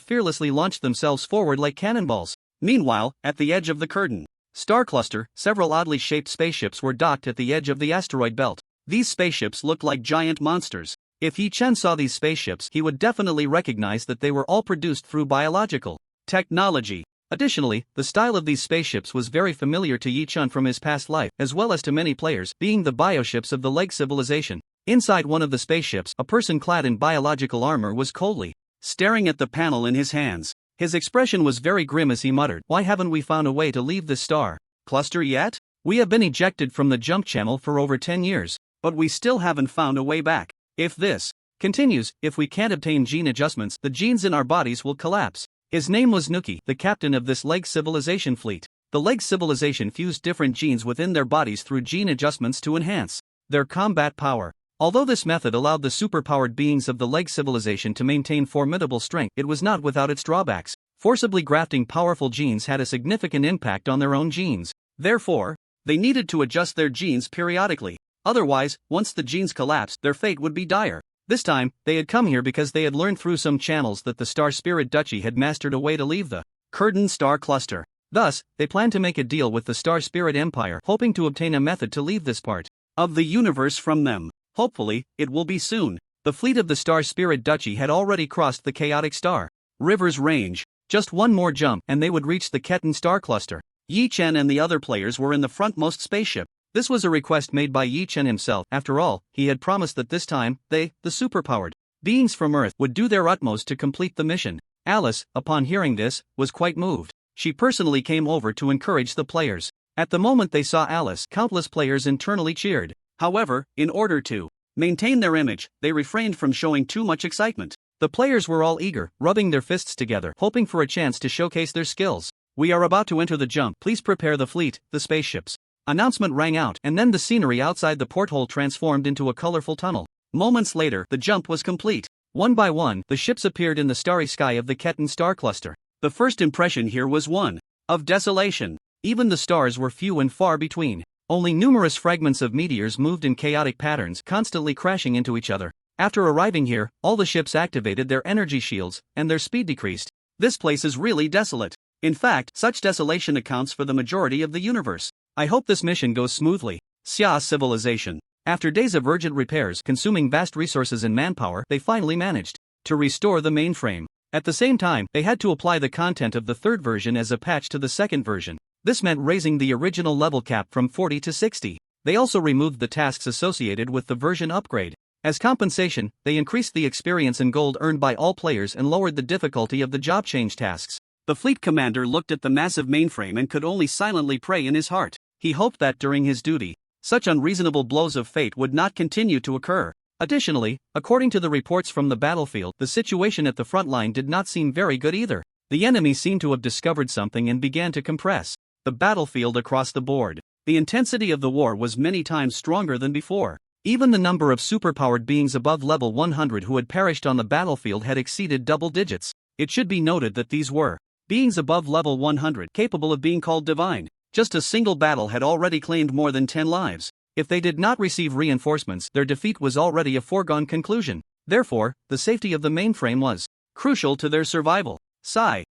fearlessly launched themselves forward like cannonballs. Meanwhile, at the edge of the Kurden star cluster, several oddly shaped spaceships were docked at the edge of the asteroid belt. These spaceships looked like giant monsters. If Yi Chen saw these spaceships, he would definitely recognize that they were all produced through biological technology. Additionally, the style of these spaceships was very familiar to Yi Chen from his past life, as well as to many players, being the bioships of the Leg civilization. Inside one of the spaceships, a person clad in biological armor was coldly staring at the panel in his hands. His expression was very grim as he muttered, "Why haven't we found a way to leave this star cluster yet? We have been ejected from the jump channel for over 10 years, but we still haven't found a way back. If this continues, if we can't obtain gene adjustments, the genes in our bodies will collapse." His name was Nuki, the captain of this Leg civilization fleet. The Leg civilization fused different genes within their bodies through gene adjustments to enhance their combat power. Although this method allowed the superpowered beings of the Leg civilization to maintain formidable strength, it was not without its drawbacks. Forcibly grafting powerful genes had a significant impact on their own genes. Therefore, they needed to adjust their genes periodically. Otherwise, once the genes collapsed, their fate would be dire. This time, they had come here because they had learned through some channels that the Star Spirit Duchy had mastered a way to leave the Kurden star cluster. Thus, they planned to make a deal with the Star Spirit Empire, hoping to obtain a method to leave this part of the universe from them. Hopefully, it will be soon. The fleet of the Star Spirit Duchy had already crossed the chaotic Star River's range. Just one more jump, and they would reach the Ketan star cluster. Yi Chen and the other players were in the frontmost spaceship. This was a request made by Yi Chen himself. After all, he had promised that this time, they, the superpowered beings from Earth, would do their utmost to complete the mission. Alice, upon hearing this, was quite moved. She personally came over to encourage the players. At the moment they saw Alice, countless players internally cheered. However, in order to maintain their image, they refrained from showing too much excitement. The players were all eager, rubbing their fists together, hoping for a chance to showcase their skills. "We are about to enter the jump, please prepare the fleet, the spaceships." Announcement rang out, and then the scenery outside the porthole transformed into a colorful tunnel. Moments later, the jump was complete. One by one, the ships appeared in the starry sky of the Ketan star cluster. The first impression here was one of desolation. Even the stars were few and far between. Only numerous fragments of meteors moved in chaotic patterns, constantly crashing into each other. After arriving here, all the ships activated their energy shields, and their speed decreased. This place is really desolate. In fact, such desolation accounts for the majority of the universe. I hope this mission goes smoothly. Xia civilization. After days of urgent repairs consuming vast resources and manpower, they finally managed to restore the mainframe. At the same time, they had to apply the content of the third version as a patch to the second version. This meant raising the original level cap from 40 to 60. They also removed the tasks associated with the version upgrade. As compensation, they increased the experience and gold earned by all players and lowered the difficulty of the job change tasks. The fleet commander looked at the massive mainframe and could only silently pray in his heart. He hoped that during his duty, such unreasonable blows of fate would not continue to occur. Additionally, according to the reports from the battlefield, the situation at the front line did not seem very good either. The enemy seemed to have discovered something and began to compress the battlefield across the board. The intensity of the war was many times stronger than before. Even the number of superpowered beings above level 100 who had perished on the battlefield had exceeded double digits. It should be noted that these were beings above level 100 capable of being called divine. Just a single battle had already claimed more than 10 lives. If they did not receive reinforcements, their defeat was already a foregone conclusion. Therefore, the safety of the mainframe was crucial to their survival. Sigh,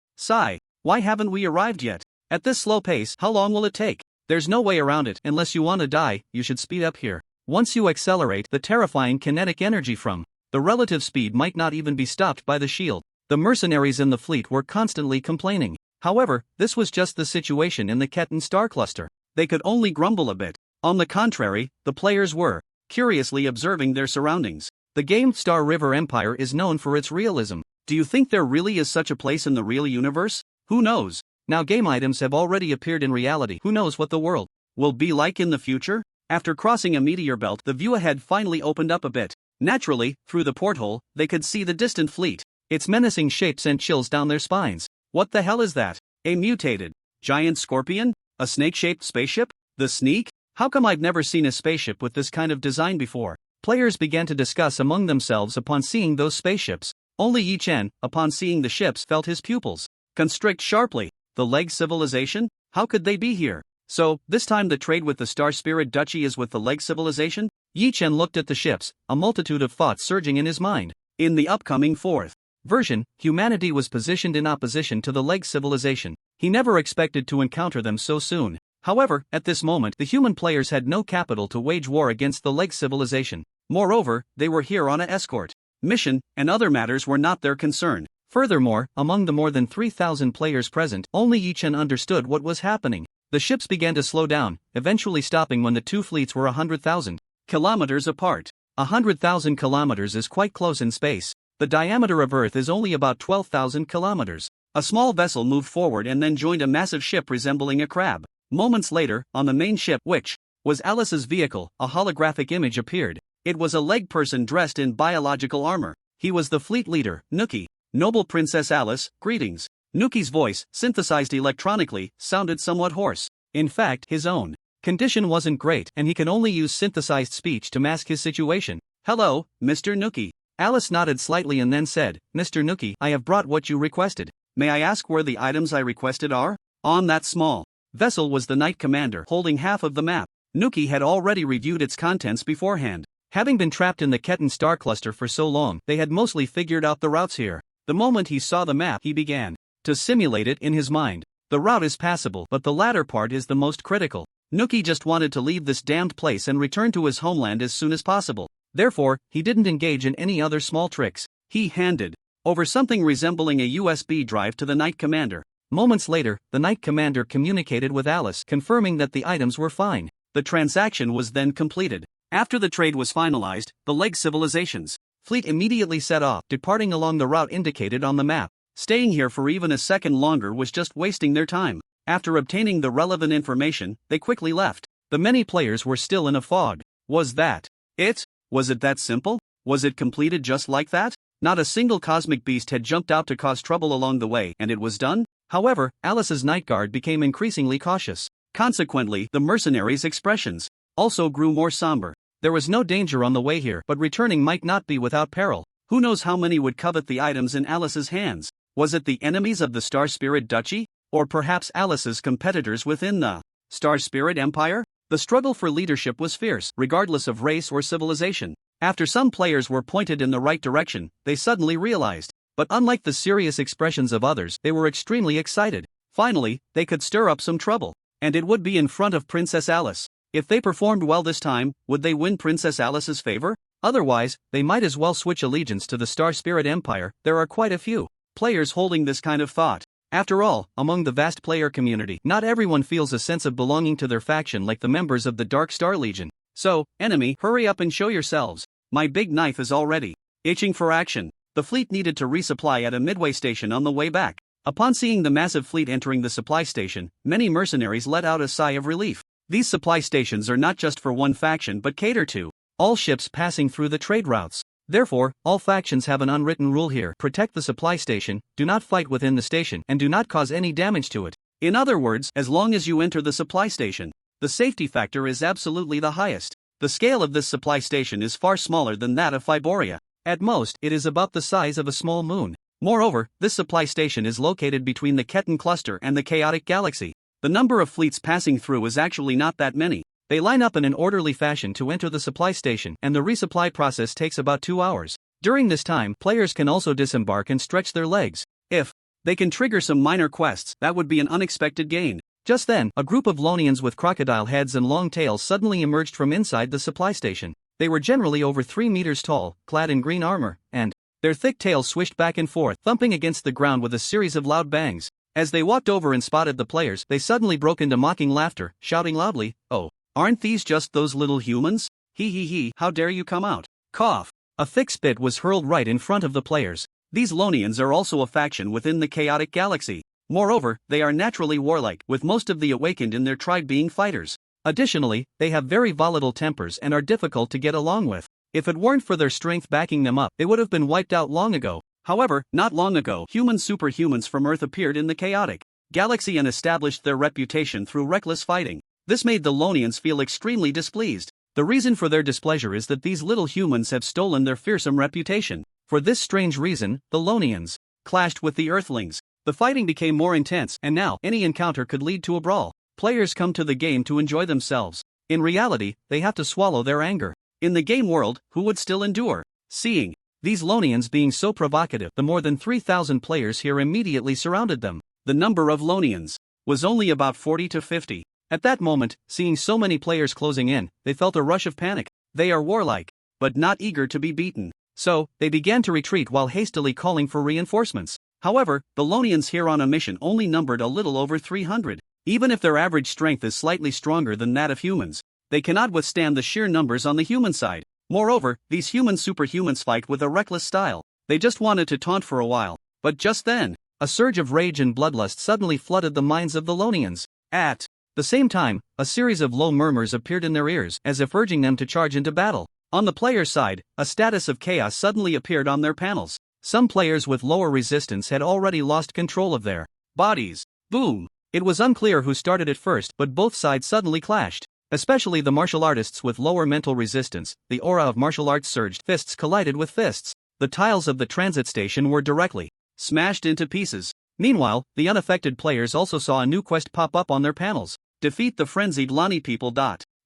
why haven't we arrived yet? At this slow pace, how long will it take? There's no way around it. Unless you want to die, you should speed up here. Once you accelerate, the terrifying kinetic energy from the relative speed might not even be stopped by the shield. The mercenaries in the fleet were constantly complaining. However, this was just the situation in the Ketan star cluster. They could only grumble a bit. On the contrary, the players were curiously observing their surroundings. The game Star River Empire is known for its realism. Do you think there really is such a place in the real universe? Who knows? Now game items have already appeared in reality. Who knows what the world will be like in the future? After crossing a meteor belt, the view ahead finally opened up a bit. Naturally, through the porthole, they could see the distant fleet. Its menacing shape sent chills down their spines. What the hell is that? A mutated giant scorpion? A snake-shaped spaceship? The Sneak? How come I've never seen a spaceship with this kind of design before? Players began to discuss among themselves upon seeing those spaceships. Only Yi Chen, upon seeing the ships, felt his pupils constrict sharply. The Leg Civilization? How could they be here? So, this time the trade with the Star Spirit Duchy is with the Leg Civilization? Yi Chen looked at the ships, a multitude of thoughts surging in his mind. In the upcoming fourth version, humanity was positioned in opposition to the Leg Civilization. He never expected to encounter them so soon. However, at this moment, the human players had no capital to wage war against the Leg Civilization. Moreover, they were here on an escort mission, and other matters were not their concern. Furthermore, among the more than 3,000 players present, only Yi Chen understood what was happening. The ships began to slow down, eventually stopping when the two fleets were 100,000 kilometers apart. 100,000 kilometers is quite close in space. The diameter of Earth is only about 12,000 kilometers. A small vessel moved forward and then joined a massive ship resembling a crab. Moments later, on the main ship, which was Alice's vehicle, a holographic image appeared. It was a leg person dressed in biological armor. He was the fleet leader, Nuki. Noble Princess Alice, greetings. Nuki's voice, synthesized electronically, sounded somewhat hoarse. In fact, his own condition wasn't great, and he can only use synthesized speech to mask his situation. Hello, Mr. Nuki. Alice nodded slightly and then said, Mr. Nuki, I have brought what you requested. May I ask where the items I requested are? On that small vessel was the Knight Commander, holding half of the map. Nuki had already reviewed its contents beforehand. Having been trapped in the Ketan star cluster for so long, they had mostly figured out the routes here. The moment he saw the map, he began to simulate it in his mind. The route is passable, but the latter part is the most critical. Nuki just wanted to leave this damned place and return to his homeland as soon as possible. Therefore, he didn't engage in any other small tricks. He handed over something resembling a USB drive to the Knight Commander. Moments later, the Knight Commander communicated with Alice, confirming that the items were fine. The transaction was then completed. After the trade was finalized, the Leg Civilization's fleet immediately set off, departing along the route indicated on the map. Staying here for even a second longer was just wasting their time. After obtaining the relevant information, they quickly left. The many players were still in a fog. Was that it? Was it that simple? Was it completed just like that? Not a single cosmic beast had jumped out to cause trouble along the way, and it was done? However, Alice's night guard became increasingly cautious. Consequently, the mercenaries' expressions also grew more somber. There was no danger on the way here, but returning might not be without peril. Who knows how many would covet the items in Alice's hands? Was it the enemies of the Star Spirit Duchy? Or perhaps Alice's competitors within the Star Spirit Empire? The struggle for leadership was fierce, regardless of race or civilization. After some players were pointed in the right direction, they suddenly realized. But unlike the serious expressions of others, they were extremely excited. Finally, they could stir up some trouble. And it would be in front of Princess Alice. If they performed well this time, would they win Princess Alice's favor? Otherwise, they might as well switch allegiance to the Star Spirit Empire. There are quite a few players holding this kind of thought. After all, among the vast player community, not everyone feels a sense of belonging to their faction like the members of the Dark Star Legion. So, enemy, hurry up and show yourselves. My big knife is already itching for action. The fleet needed to resupply at a midway station on the way back. Upon seeing the massive fleet entering the supply station, many mercenaries let out a sigh of relief. These supply stations are not just for one faction but cater to all ships passing through the trade routes. Therefore, all factions have an unwritten rule here: protect the supply station, do not fight within the station, and do not cause any damage to it. In other words, as long as you enter the supply station, the safety factor is absolutely the highest. The scale of this supply station is far smaller than that of Fiboria. At most, it is about the size of a small moon. Moreover, this supply station is located between the Keton cluster and the chaotic galaxy. The number of fleets passing through is actually not that many. They line up in an orderly fashion to enter the supply station, and the resupply process takes about 2 hours. During this time, players can also disembark and stretch their legs. If they can trigger some minor quests, that would be an unexpected gain. Just then, a group of Lonians with crocodile heads and long tails suddenly emerged from inside the supply station. They were generally over 3 meters tall, clad in green armor, and their thick tails swished back and forth, thumping against the ground with a series of loud bangs. As they walked over and spotted the players, they suddenly broke into mocking laughter, shouting loudly, "Oh, aren't these just those little humans? He, how dare you come out?" Cough. A thick spit was hurled right in front of the players. These Lonians are also a faction within the chaotic galaxy. Moreover, they are naturally warlike, with most of the awakened in their tribe being fighters. Additionally, they have very volatile tempers and are difficult to get along with. If it weren't for their strength backing them up, they would have been wiped out long ago. However, not long ago, human superhumans from Earth appeared in the chaotic galaxy and established their reputation through reckless fighting. This made the Lonians feel extremely displeased. The reason for their displeasure is that these little humans have stolen their fearsome reputation. For this strange reason, the Lonians clashed with the Earthlings. The fighting became more intense, and now any encounter could lead to a brawl. Players come to the game to enjoy themselves. In reality, they have to swallow their anger. In the game world, who would still endure seeing these Lonians being so provocative? The more than 3,000 players here immediately surrounded them. The number of Lonians was only about 40 to 50. At that moment, seeing so many players closing in, they felt a rush of panic. They are warlike, but not eager to be beaten. So, they began to retreat while hastily calling for reinforcements. However, the Lonians here on a mission only numbered a little over 300. Even if their average strength is slightly stronger than that of humans, they cannot withstand the sheer numbers on the human side. Moreover, these human superhumans fight with a reckless style. They just wanted to taunt for a while, but just then, a surge of rage and bloodlust suddenly flooded the minds of the Lonians. At the same time, a series of low murmurs appeared in their ears, as if urging them to charge into battle. On the player's side, a status of chaos suddenly appeared on their panels. Some players with lower resistance had already lost control of their bodies. Boom! It was unclear who started it first, but both sides suddenly clashed. Especially the martial artists with lower mental resistance, the aura of martial arts surged, fists collided with fists. The tiles of the transit station were directly smashed into pieces. Meanwhile, the unaffected players also saw a new quest pop up on their panels. Defeat the frenzied Lani people.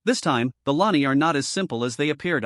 This time, the Lani are not as simple as they appear.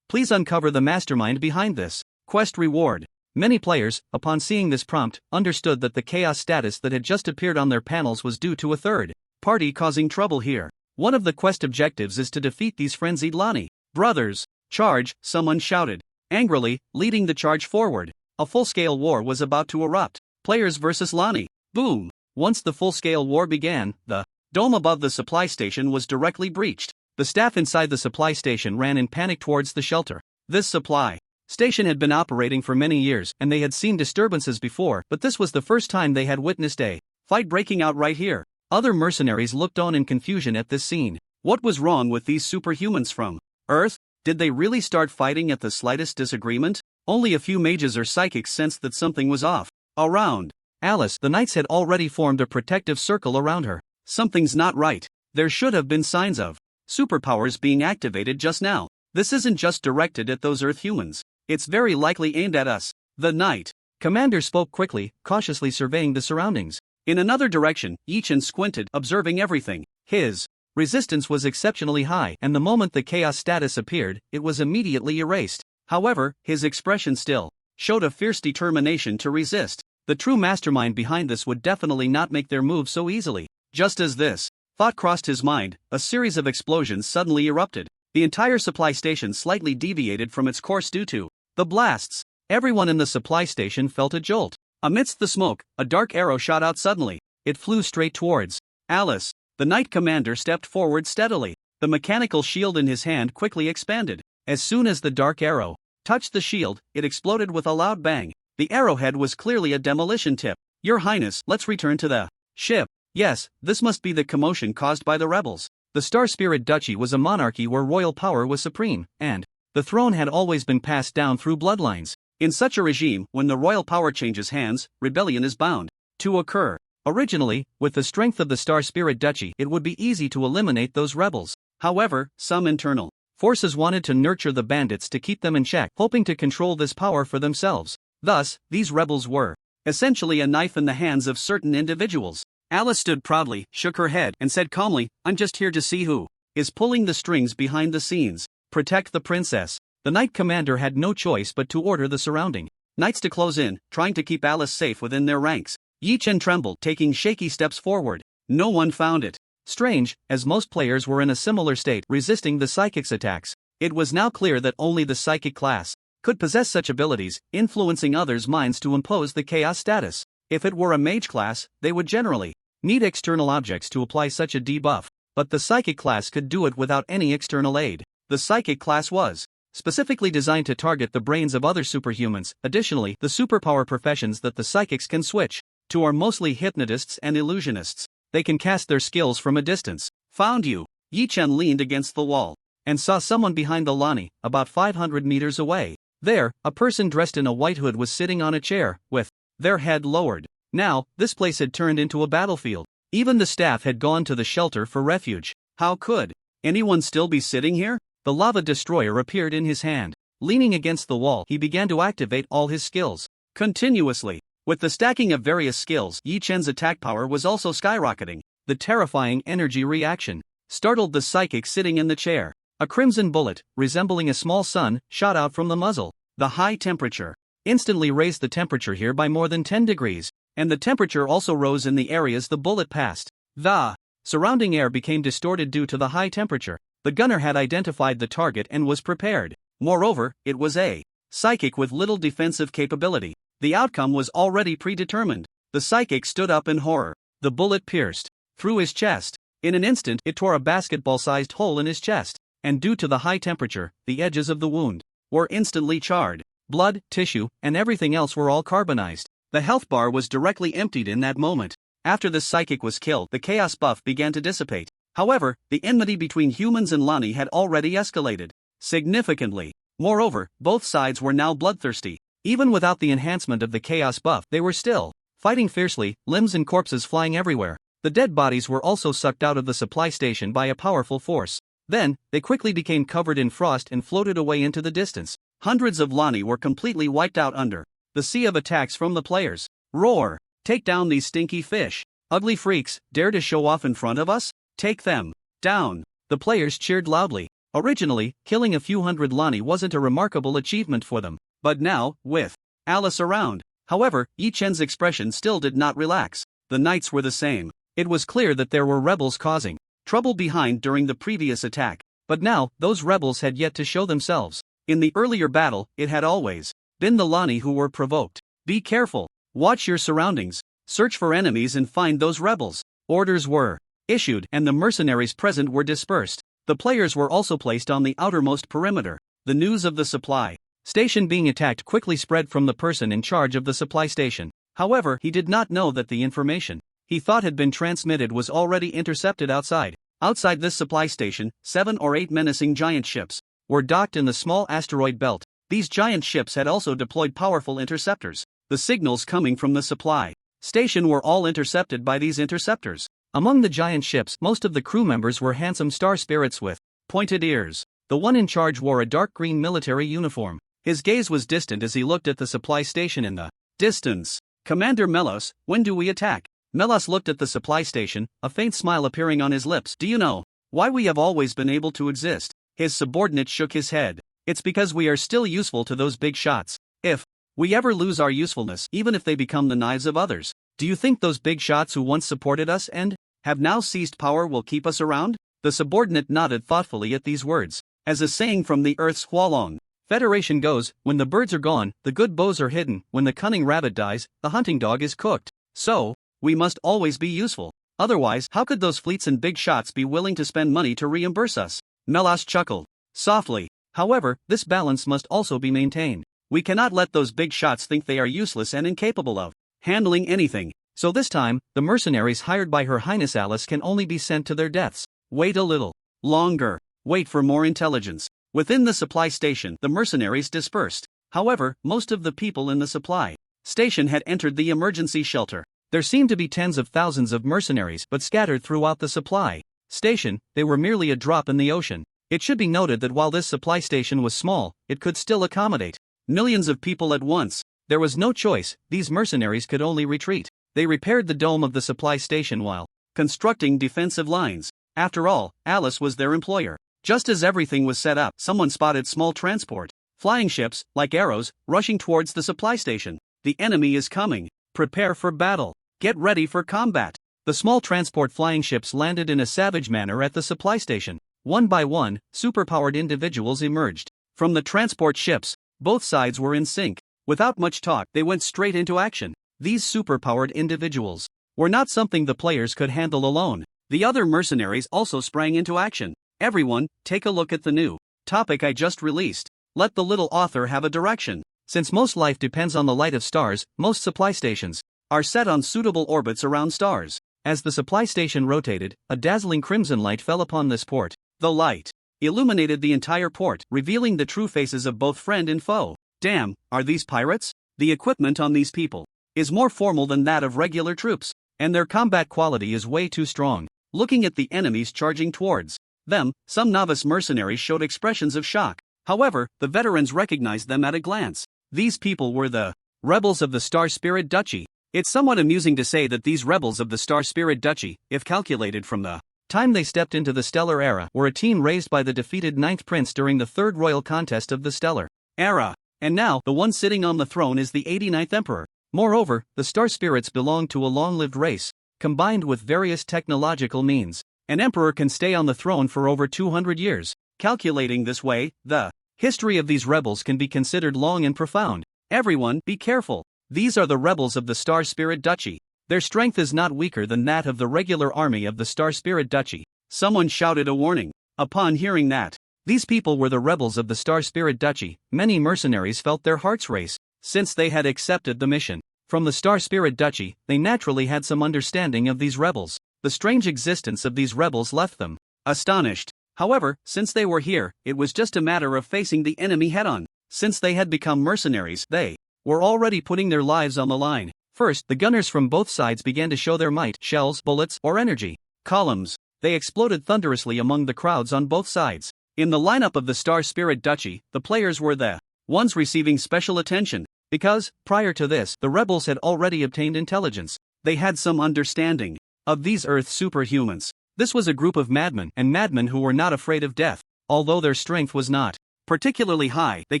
Please uncover the mastermind behind this quest reward. Many players, upon seeing this prompt, understood that the chaos status that had just appeared on their panels was due to a third party causing trouble here. One of the quest objectives is to defeat these frenzied Lani. Brothers, charge, someone shouted, angrily, leading the charge forward. A full-scale war was about to erupt. Players versus Lani. Boom! Once the full-scale war began, the dome above the supply station was directly breached. The staff inside the supply station ran in panic towards the shelter. This supply station had been operating for many years, and they had seen disturbances before, but this was the first time they had witnessed a fight breaking out right here. Other mercenaries looked on in confusion at this scene. What was wrong with these superhumans from Earth? Did they really start fighting at the slightest disagreement? Only a few mages or psychics sensed that something was off. Around Alice, the knights had already formed a protective circle around her. Something's not right. There should have been signs of superpowers being activated just now. This isn't just directed at those Earth humans. It's very likely aimed at us. The knight commander spoke quickly, cautiously surveying the surroundings. In another direction, Ichin squinted, observing everything. His resistance was exceptionally high, and the moment the chaos status appeared, it was immediately erased. However, his expression still showed a fierce determination to resist. The true mastermind behind this would definitely not make their move so easily. Just as this thought crossed his mind, a series of explosions suddenly erupted. The entire supply station slightly deviated from its course due to the blasts. Everyone in the supply station felt a jolt. Amidst the smoke, a dark arrow shot out suddenly. It flew straight towards Alice. The knight commander stepped forward steadily. The mechanical shield in his hand quickly expanded. As soon as the dark arrow touched the shield, it exploded with a loud bang. The arrowhead was clearly a demolition tip. Your Highness, let's return to the ship. Yes, this must be the commotion caused by the rebels. The Star Spirit Duchy was a monarchy where royal power was supreme, and The throne had always been passed down through bloodlines. In such a regime, when the royal power changes hands, rebellion is bound to occur. Originally, with the strength of the Star Spirit Duchy, it would be easy to eliminate those rebels. However, some internal forces wanted to nurture the bandits to keep them in check, hoping to control this power for themselves. Thus, these rebels were essentially a knife in the hands of certain individuals. Alice stood proudly, shook her head, and said calmly, "I'm just here to see who is pulling the strings behind the scenes. Protect the princess." The knight commander had no choice but to order the surrounding knights to close in, trying to keep Alice safe within their ranks. Yi Chen trembled, taking shaky steps forward. No one found it strange, as most players were in a similar state, resisting the psychic's attacks. It was now clear that only the psychic class could possess such abilities, influencing others' minds to impose the chaos status. If it were a mage class, they would generally need external objects to apply such a debuff, but the psychic class could do it without any external aid. The psychic class was specifically designed to target the brains of other superhumans. Additionally, the superpower professions that the psychics can switch to are mostly hypnotists and illusionists. They can cast their skills from a distance. Found you. Yi Chen leaned against the wall and saw someone behind the Lani, about 500 meters away. There, a person dressed in a white hood was sitting on a chair, with their head lowered. Now, this place had turned into a battlefield. Even the staff had gone to the shelter for refuge. How could anyone still be sitting here? The lava destroyer appeared in his hand. Leaning against the wall, he began to activate all his skills continuously. With the stacking of various skills, Yi Chen's attack power was also skyrocketing. The terrifying energy reaction startled the psychic sitting in the chair. A crimson bullet, resembling a small sun, shot out from the muzzle. The high temperature instantly raised the temperature here by more than 10 degrees, and the temperature also rose in the areas the bullet passed. The surrounding air became distorted due to the high temperature. The gunner had identified the target and was prepared. Moreover, it was a psychic with little defensive capability. The outcome was already predetermined. The psychic stood up in horror. The bullet pierced through his chest. In an instant, it tore a basketball-sized hole in his chest, and due to the high temperature, the edges of the wound were instantly charred. Blood, tissue, and everything else were all carbonized. The health bar was directly emptied in that moment. After the psychic was killed, the chaos buff began to dissipate. However, the enmity between humans and Lani had already escalated significantly. Moreover, both sides were now bloodthirsty. Even without the enhancement of the chaos buff, they were still fighting fiercely, limbs and corpses flying everywhere. The dead bodies were also sucked out of the supply station by a powerful force. Then, they quickly became covered in frost and floated away into the distance. Hundreds of Lani were completely wiped out under the sea of attacks from the players. Roar! Take down these stinky fish. Ugly freaks, dare to show off in front of us? Take them down. The players cheered loudly. Originally, killing a few hundred Lani wasn't a remarkable achievement for them. But now, with Alice around. However, Yi Chen's expression still did not relax. The knights were the same. It was clear that there were rebels causing trouble behind during the previous attack. But now, those rebels had yet to show themselves. In the earlier battle, it had always been the Lani who were provoked. Be careful. Watch your surroundings. Search for enemies and find those rebels. Orders were issued, and the mercenaries present were dispersed. The players were also placed on the outermost perimeter. The news of the supply station being attacked quickly spread from the person in charge of the supply station. However, he did not know that the information he thought had been transmitted was already intercepted outside. Outside this supply station, 7 or 8 menacing giant ships were docked in the small asteroid belt. These giant ships had also deployed powerful interceptors. The signals coming from the supply station were all intercepted by these interceptors. Among the giant ships, most of the crew members were handsome star spirits with pointed ears. The one in charge wore a dark green military uniform. His gaze was distant as he looked at the supply station in the distance. Commander Melos, when do we attack? Melos looked at the supply station, a faint smile appearing on his lips. Do you know why we have always been able to exist? His subordinate shook his head. It's because we are still useful to those big shots. If we ever lose our usefulness, even if they become the knives of others, do you think those big shots who once supported us and have now seized power will keep us around? The subordinate nodded thoughtfully at these words. As a saying from the Earth's Hualong Federation goes, when the birds are gone, the good bows are hidden. When the cunning rabbit dies, the hunting dog is cooked. So, we must always be useful. Otherwise, how could those fleets and big shots be willing to spend money to reimburse us? Melos chuckled softly. However, this balance must also be maintained. We cannot let those big shots think they are useless and incapable of handling anything. So this time, the mercenaries hired by Her Highness Alice can only be sent to their deaths. Wait a little longer. Wait for more intelligence. Within the supply station, the mercenaries dispersed. However, most of the people in the supply station had entered the emergency shelter. There seemed to be tens of thousands of mercenaries, but scattered throughout the supply station, they were merely a drop in the ocean. It should be noted that while this supply station was small, it could still accommodate millions of people at once. There was no choice, these mercenaries could only retreat. They repaired the dome of the supply station while constructing defensive lines. After all, Alice was their employer. Just as everything was set up, someone spotted small transport flying ships, like arrows, rushing towards the supply station. The enemy is coming. Prepare for battle. Get ready for combat. The small transport flying ships landed in a savage manner at the supply station. One by one, superpowered individuals emerged from the transport ships. Both sides were in sync. Without much talk, they went straight into action. These superpowered individuals were not something the players could handle alone. The other mercenaries also sprang into action. Everyone, take a look at the new topic I just released. Let the little author have a direction. Since most life depends on the light of stars, most supply stations are set on suitable orbits around stars. As the supply station rotated, a dazzling crimson light fell upon this port. The light illuminated the entire port, revealing the true faces of both friend and foe. Damn, are these pirates? The equipment on these people is more formal than that of regular troops, and their combat quality is way too strong. Looking at the enemies charging towards them, some novice mercenaries showed expressions of shock. However, the veterans recognized them at a glance. These people were the rebels of the Star Spirit Duchy. It's somewhat amusing to say that these rebels of the Star Spirit Duchy, if calculated from the time they stepped into the Stellar Era, were a team raised by the defeated Ninth Prince during the Third Royal Contest of the Stellar Era. And now, the one sitting on the throne is the 89th Emperor. Moreover, the Star Spirits belong to a long-lived race, combined with various technological means. An emperor can stay on the throne for over 200 years. Calculating this way, the history of these rebels can be considered long and profound. Everyone, be careful. These are the rebels of the Star Spirit Duchy. Their strength is not weaker than that of the regular army of the Star Spirit Duchy. Someone shouted a warning. Upon hearing that, these people were the rebels of the Star Spirit Duchy. Many mercenaries felt their hearts race, since they had accepted the mission from the Star Spirit Duchy. They naturally had some understanding of these rebels. The strange existence of these rebels left them astonished. However, since they were here, it was just a matter of facing the enemy head-on. Since they had become mercenaries, they were already putting their lives on the line. First, the gunners from both sides began to show their might, shells, bullets, or energy columns. They exploded thunderously among the crowds on both sides. In the lineup of the Star Spirit Duchy, the players were the ones receiving special attention, because, prior to this, the rebels had already obtained intelligence. They had some understanding of these Earth superhumans. This was a group of madmen, and madmen who were not afraid of death. Although their strength was not particularly high, they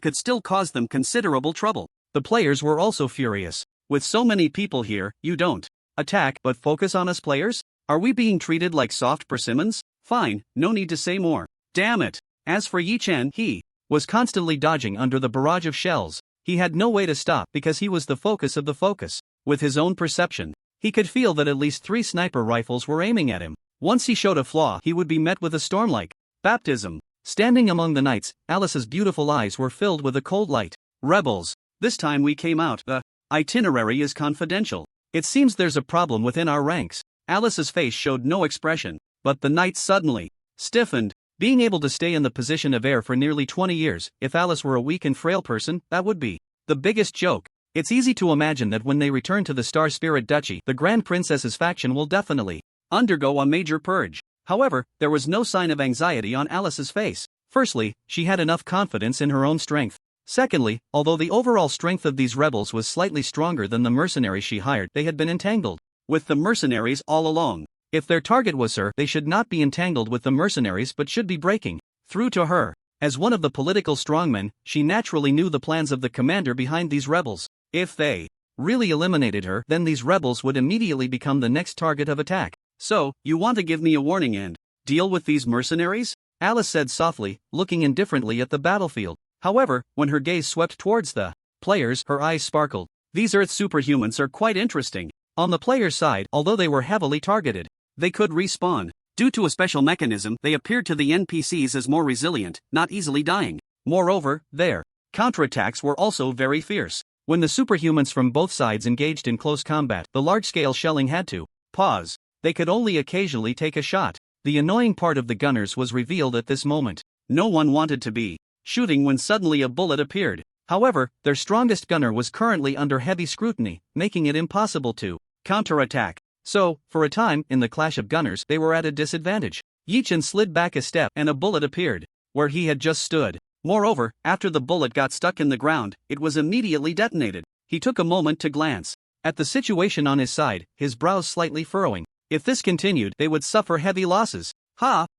could still cause them considerable trouble. The players were also furious. With so many people here, you don't attack but focus on us players? Are we being treated like soft persimmons? Fine, no need to say more. Damn it. As for Yi Chen, he was constantly dodging under the barrage of shells. He had no way to stop because he was the focus of the focus. With his own perception, he could feel that at least 3 sniper rifles were aiming at him. Once he showed a flaw, he would be met with a storm like baptism. Standing among the knights, Alice's beautiful eyes were filled with a cold light. Rebels. This time we came out. The itinerary is confidential. It seems there's a problem within our ranks. Alice's face showed no expression, but the knights suddenly stiffened. Being able to stay in the position of air for nearly 20 years, if Alice were a weak and frail person, that would be the biggest joke. It's easy to imagine that when they return to the Star Spirit Duchy, the Grand Princess's faction will definitely undergo a major purge. However, there was no sign of anxiety on Alice's face. Firstly, she had enough confidence in her own strength. Secondly, although the overall strength of these rebels was slightly stronger than the mercenaries she hired, they had been entangled with the mercenaries all along. If their target was her, they should not be entangled with the mercenaries but should be breaking through to her. As one of the political strongmen, she naturally knew the plans of the commander behind these rebels. If they really eliminated her, then these rebels would immediately become the next target of attack. So, you want to give me a warning and deal with these mercenaries? Alice said softly, looking indifferently at the battlefield. However, when her gaze swept towards the players, her eyes sparkled. These Earth superhumans are quite interesting. On the player's side, although they were heavily targeted, they could respawn. Due to a special mechanism, they appeared to the NPCs as more resilient, not easily dying. Moreover, their counterattacks were also very fierce. When the superhumans from both sides engaged in close combat, the large-scale shelling had to pause. They could only occasionally take a shot. The annoying part of the gunners was revealed at this moment. No one wanted to be shooting when suddenly a bullet appeared. However, their strongest gunner was currently under heavy scrutiny, making it impossible to counterattack. So, for a time, in the clash of gunners, they were at a disadvantage. Yi-chan slid back a step and a bullet appeared where he had just stood. Moreover, after the bullet got stuck in the ground, it was immediately detonated. He took a moment to glance at the situation on his side, his brows slightly furrowing. If this continued, they would suffer heavy losses.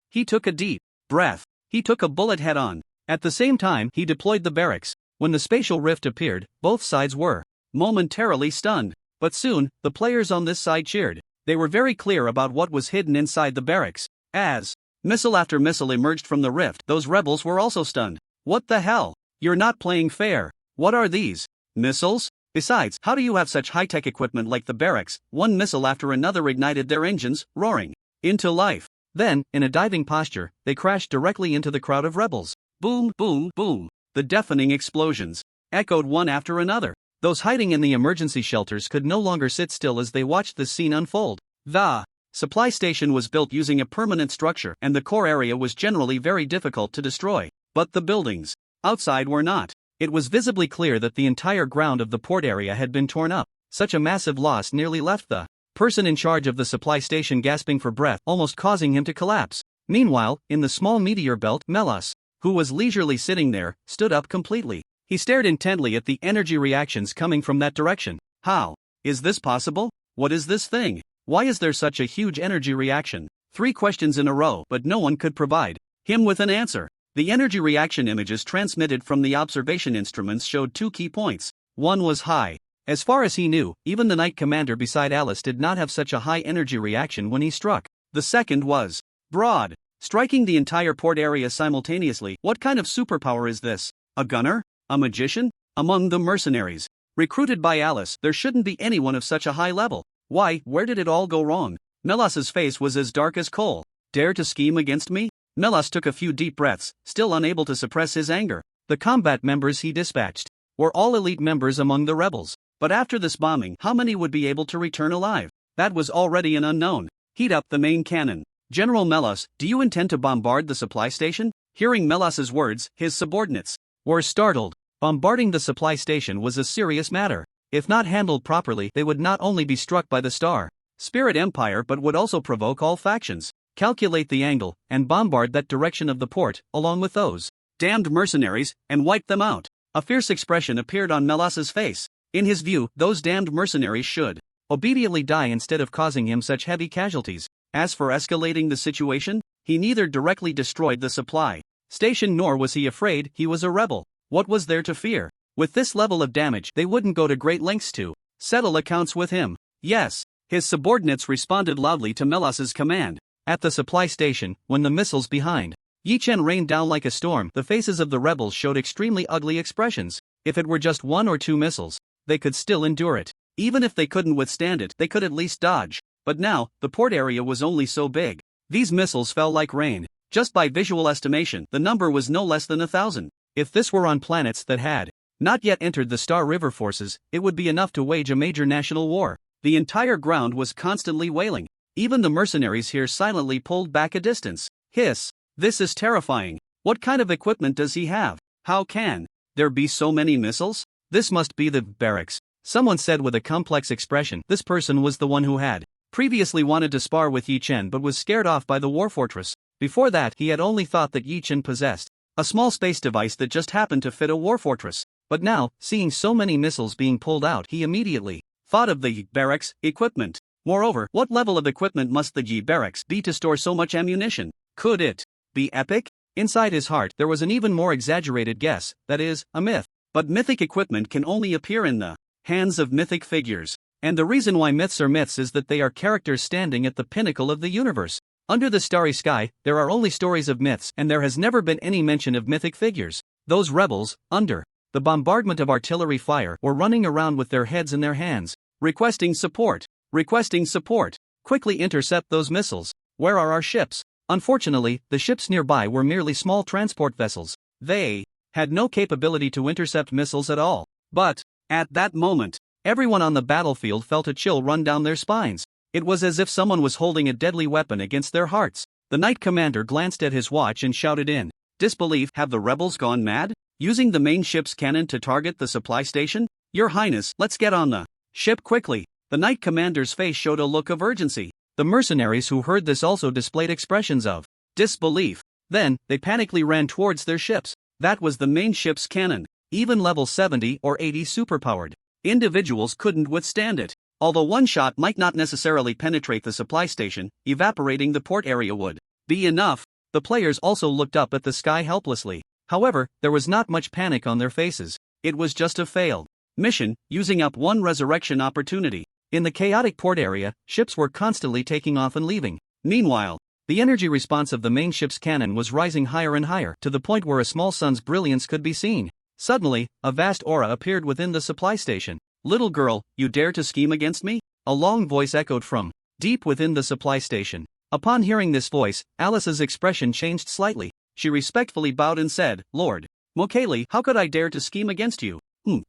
He took a deep breath. He took a bullet head on. At the same time, he deployed the barracks. When the spatial rift appeared, both sides were momentarily stunned. But soon, the players on this side cheered. They were very clear about what was hidden inside the barracks. As missile after missile emerged from the rift, those rebels were also stunned. What the hell? You're not playing fair. What are these? Missiles? Besides, how do you have such high-tech equipment like the barracks? One missile after another ignited their engines, roaring into life. Then, in a diving posture, they crashed directly into the crowd of rebels. Boom, boom, boom. The deafening explosions echoed one after another. Those hiding in the emergency shelters could no longer sit still as they watched the scene unfold. The supply station was built using a permanent structure, and the core area was generally very difficult to destroy. But the buildings outside were not. It was visibly clear that the entire ground of the port area had been torn up. Such a massive loss nearly left the person in charge of the supply station gasping for breath, almost causing him to collapse. Meanwhile, in the small meteor belt, Melas, who was leisurely sitting there, stood up completely. He stared intently at the energy reactions coming from that direction. How is this possible? What is this thing? Why is there such a huge energy reaction? 3 questions in a row, but no one could provide him with an answer. The energy reaction images transmitted from the observation instruments showed 2 key points. One was high. As far as he knew, even the Knight Commander beside Alice did not have such a high energy reaction when he struck. The second was broad, striking the entire port area simultaneously. What kind of superpower is this? A gunner? A magician? Among the mercenaries recruited by Alice, there shouldn't be anyone of such a high level. Why, where did it all go wrong? Melas's face was as dark as coal. Dare to scheme against me? Melas took a few deep breaths, still unable to suppress his anger. The combat members he dispatched were all elite members among the rebels. But after this bombing, how many would be able to return alive? That was already an unknown. Heat up the main cannon. General Melas, do you intend to bombard the supply station? Hearing Melas's words, his subordinates were startled. Bombarding the supply station was a serious matter. If not handled properly, they would not only be struck by the Star Spirit Empire but would also provoke all factions. Calculate the angle, and bombard that direction of the port, along with those damned mercenaries, and wipe them out. A fierce expression appeared on Melas's face. In his view, those damned mercenaries should obediently die instead of causing him such heavy casualties. As for escalating the situation, he neither directly destroyed the supply station nor was he afraid he was a rebel. What was there to fear? With this level of damage, they wouldn't go to great lengths to settle accounts with him. Yes, his subordinates responded loudly to Melas's command. At the supply station, when the missiles behind Yi-chan rained down like a storm, the faces of the rebels showed extremely ugly expressions. If it were just 1 or 2 missiles, they could still endure it. Even if they couldn't withstand it, they could at least dodge. But now, the port area was only so big. These missiles fell like rain. Just by visual estimation, the number was no less than 1,000. If this were on planets that had not yet entered the Star River forces, it would be enough to wage a major national war. The entire ground was constantly wailing. Even the mercenaries here silently pulled back a distance. Hiss. This is terrifying. What kind of equipment does he have? How can there be so many missiles? This must be the barracks. Someone said with a complex expression. This person was the one who had previously wanted to spar with Yi-chen but was scared off by the war fortress. Before that, he had only thought that Yi-chen possessed a small space device that just happened to fit a war fortress. But now, seeing so many missiles being pulled out, he immediately thought of the barracks equipment. Moreover, what level of equipment must the Yi barracks be to store so much ammunition? Could it be epic? Inside his heart, there was an even more exaggerated guess, that is, a myth. But mythic equipment can only appear in the hands of mythic figures. And the reason why myths are myths is that they are characters standing at the pinnacle of the universe. Under the starry sky, there are only stories of myths, and there has never been any mention of mythic figures. Those rebels, under the bombardment of artillery fire, were running around with their heads in their hands, requesting support. Requesting support. Quickly intercept those missiles. Where are our ships? Unfortunately, the ships nearby were merely small transport vessels. They had no capability to intercept missiles at all. But, at that moment, everyone on the battlefield felt a chill run down their spines. It was as if someone was holding a deadly weapon against their hearts. The Knight Commander glanced at his watch and shouted in Disbelief. Have the rebels gone mad? Using the main ship's cannon to target the supply station? Your Highness, let's get on the ship quickly. The Knight Commander's face showed a look of urgency. The mercenaries who heard this also displayed expressions of disbelief. Then, they panically ran towards their ships. That was the main ship's cannon. Even level 70 or 80 superpowered individuals couldn't withstand it. Although one shot might not necessarily penetrate the supply station, evaporating the port area would be enough. The players also looked up at the sky helplessly. However, there was not much panic on their faces. It was just a failed mission, using up one resurrection opportunity. In the chaotic port area, ships were constantly taking off and leaving. Meanwhile, the energy response of the main ship's cannon was rising higher and higher to the point where a small sun's brilliance could be seen. Suddenly, a vast aura appeared within the supply station. Little girl, you dare to scheme against me? A long voice echoed from deep within the supply station. Upon hearing this voice, Alice's expression changed slightly. She respectfully bowed and said, Lord Mokali, how could I dare to scheme against you?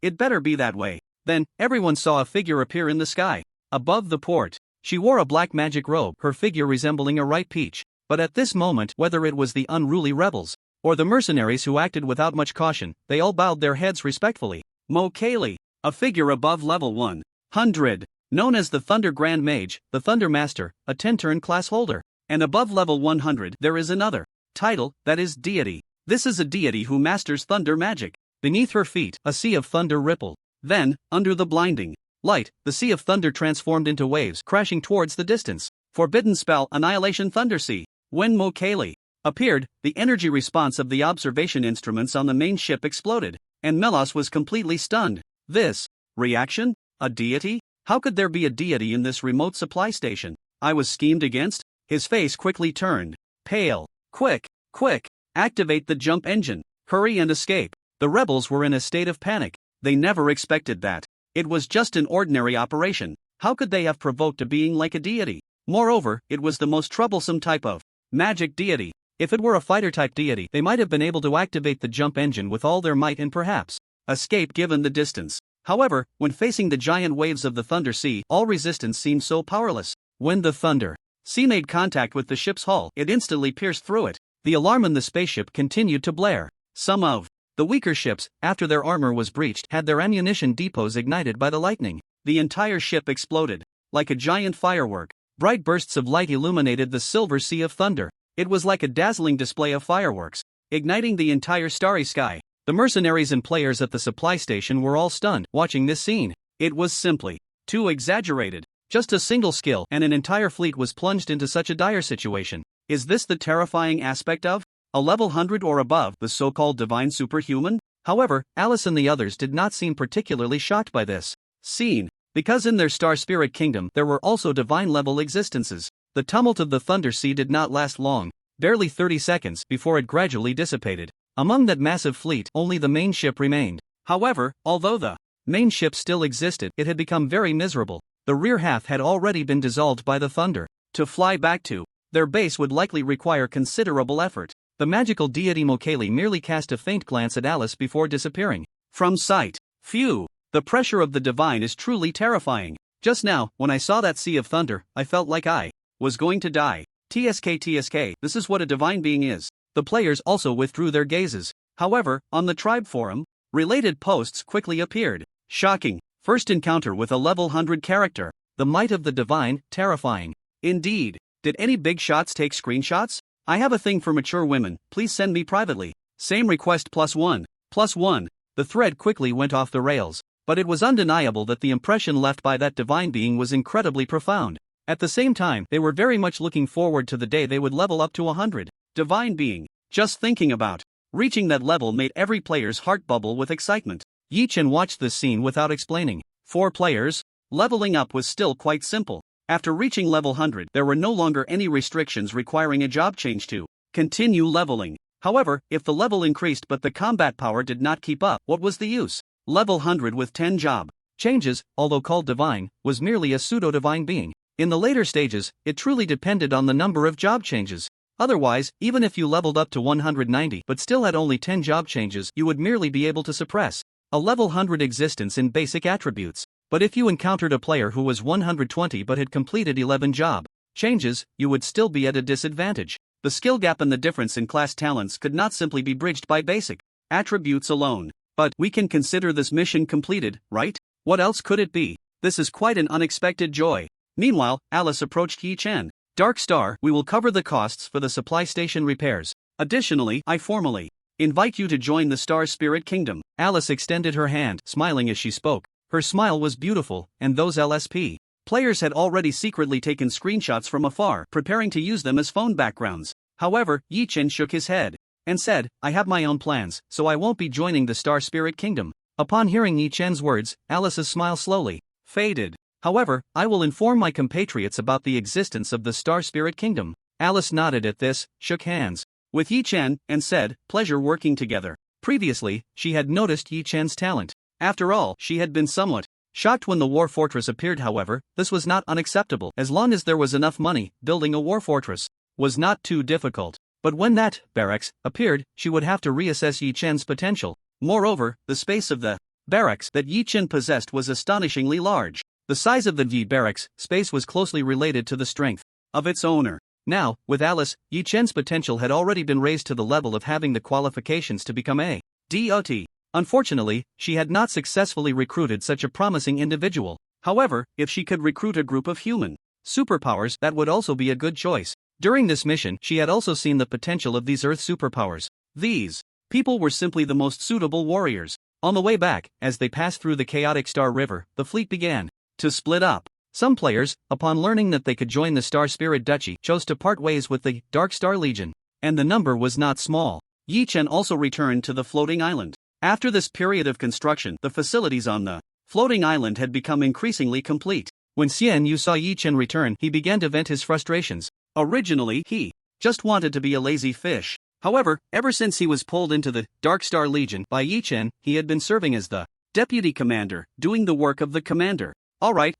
It better be that way. Then, everyone saw a figure appear in the sky, above the port. She wore a black magic robe, her figure resembling a ripe peach. But at this moment, whether it was the unruly rebels or the mercenaries who acted without much caution, they all bowed their heads respectfully. Mokali, a figure above level 100, known as the Thunder Grand Mage, the Thunder Master, a 10-turn class holder. And above level 100 there is another title, that is deity. This is a deity who masters thunder magic. Beneath her feet, a sea of thunder rippled. Then, under the blinding light, the sea of thunder transformed into waves, crashing towards the distance. Forbidden spell, Annihilation Thunder Sea. When Mokali appeared, the energy response of the observation instruments on the main ship exploded, and Melos was completely stunned. This reaction? A deity? How could there be a deity in this remote supply station? I was schemed against? His face quickly turned pale. Quick, activate the jump engine. Hurry and escape. The rebels were in a state of panic. They never expected that. It was just an ordinary operation. How could they have provoked a being like a deity? Moreover, it was the most troublesome type of magic deity. If it were a fighter-type deity, they might have been able to activate the jump engine with all their might and perhaps escape given the distance. However, when facing the giant waves of the Thunder Sea, all resistance seemed so powerless. When the Thunder Sea made contact with the ship's hull, it instantly pierced through it. The alarm in the spaceship continued to blare. Some of the weaker ships, after their armor was breached, had their ammunition depots ignited by the lightning. The entire ship exploded like a giant firework. Bright bursts of light illuminated the silver sea of thunder. It was like a dazzling display of fireworks, igniting the entire starry sky. The mercenaries and players at the supply station were all stunned watching this scene. It was simply too exaggerated. Just a single skill and an entire fleet was plunged into such a dire situation. Is this the terrifying aspect of a level 100 or above, the so-called divine superhuman? However, Alice and the others did not seem particularly shocked by this scene, because in their Star Spirit Kingdom there were also divine-level existences. The tumult of the Thunder Sea did not last long, barely 30 seconds before it gradually dissipated. Among that massive fleet, only the main ship remained. However, although the main ship still existed, it had become very miserable. The rear half had already been dissolved by the thunder. To fly back to their base would likely require considerable effort. The magical deity Mokali merely cast a faint glance at Alice before disappearing from sight. Phew! The pressure of the divine is truly terrifying. Just now, when I saw that sea of thunder, I felt like I was going to die. TSK, this is what a divine being is. The players also withdrew their gazes. However, on the tribe forum, related posts quickly appeared. Shocking. First encounter with a level 100 character. The might of the divine, terrifying. Indeed. Did any big shots take screenshots? I have a thing for mature women, please send me privately. Same request +1. +1. The thread quickly went off the rails. But it was undeniable that the impression left by that divine being was incredibly profound. At the same time, they were very much looking forward to the day they would level up to 100. Divine being. Just thinking about reaching that level made every player's heart bubble with excitement. Yi-Chen watched this scene without explaining. 4 players? Leveling up was still quite simple. After reaching level 100, there were no longer any restrictions requiring a job change to continue leveling. However, if the level increased but the combat power did not keep up, what was the use? Level 100 with 10 job changes, although called divine, was merely a pseudo-divine being. In the later stages, it truly depended on the number of job changes. Otherwise, even if you leveled up to 190 but still had only 10 job changes, you would merely be able to suppress a level 100 existence in basic attributes. But if you encountered a player who was 120 but had completed 11 job changes, you would still be at a disadvantage. The skill gap and the difference in class talents could not simply be bridged by basic attributes alone. But we can consider this mission completed, right? What else could it be? This is quite an unexpected joy. Meanwhile, Alice approached Yi Chen. Dark Star, we will cover the costs for the supply station repairs. Additionally, I formally invite you to join the Star Spirit Kingdom. Alice extended her hand, smiling as she spoke. Her smile was beautiful, and those LSP players had already secretly taken screenshots from afar, preparing to use them as phone backgrounds. However, Yi Chen shook his head and said, I have my own plans, so I won't be joining the Star Spirit Kingdom. Upon hearing Yi Chen's words, Alice's smile slowly faded. However, I will inform my compatriots about the existence of the Star Spirit Kingdom. Alice nodded at this, shook hands with Yi Chen, and said, pleasure working together. Previously, she had noticed Yi Chen's talent. After all, she had been somewhat shocked when the war fortress appeared. However, this was not unacceptable. As long as there was enough money, building a war fortress was not too difficult. But when that barracks appeared, she would have to reassess Yi Chen's potential. Moreover, the space of the barracks that Yi Chen possessed was astonishingly large. The size of the V barracks space was closely related to the strength of its owner. Now, with Alice, Yi Chen's potential had already been raised to the level of having the qualifications to become a DOT. Unfortunately, she had not successfully recruited such a promising individual. However, if she could recruit a group of human superpowers, that would also be a good choice. During this mission, she had also seen the potential of these Earth superpowers. These people were simply the most suitable warriors. On the way back, as they passed through the chaotic Star River, the fleet began to split up. Some players, upon learning that they could join the Star Spirit Duchy, chose to part ways with the Dark Star Legion. And the number was not small. Yi Chen also returned to the floating island. After this period of construction, the facilities on the floating island had become increasingly complete. When Xian Yu saw Yi Chen return, he began to vent his frustrations. Originally, he just wanted to be a lazy fish. However, ever since he was pulled into the Dark Star Legion by Yi Chen, he had been serving as the deputy commander, doing the work of the commander. Alright.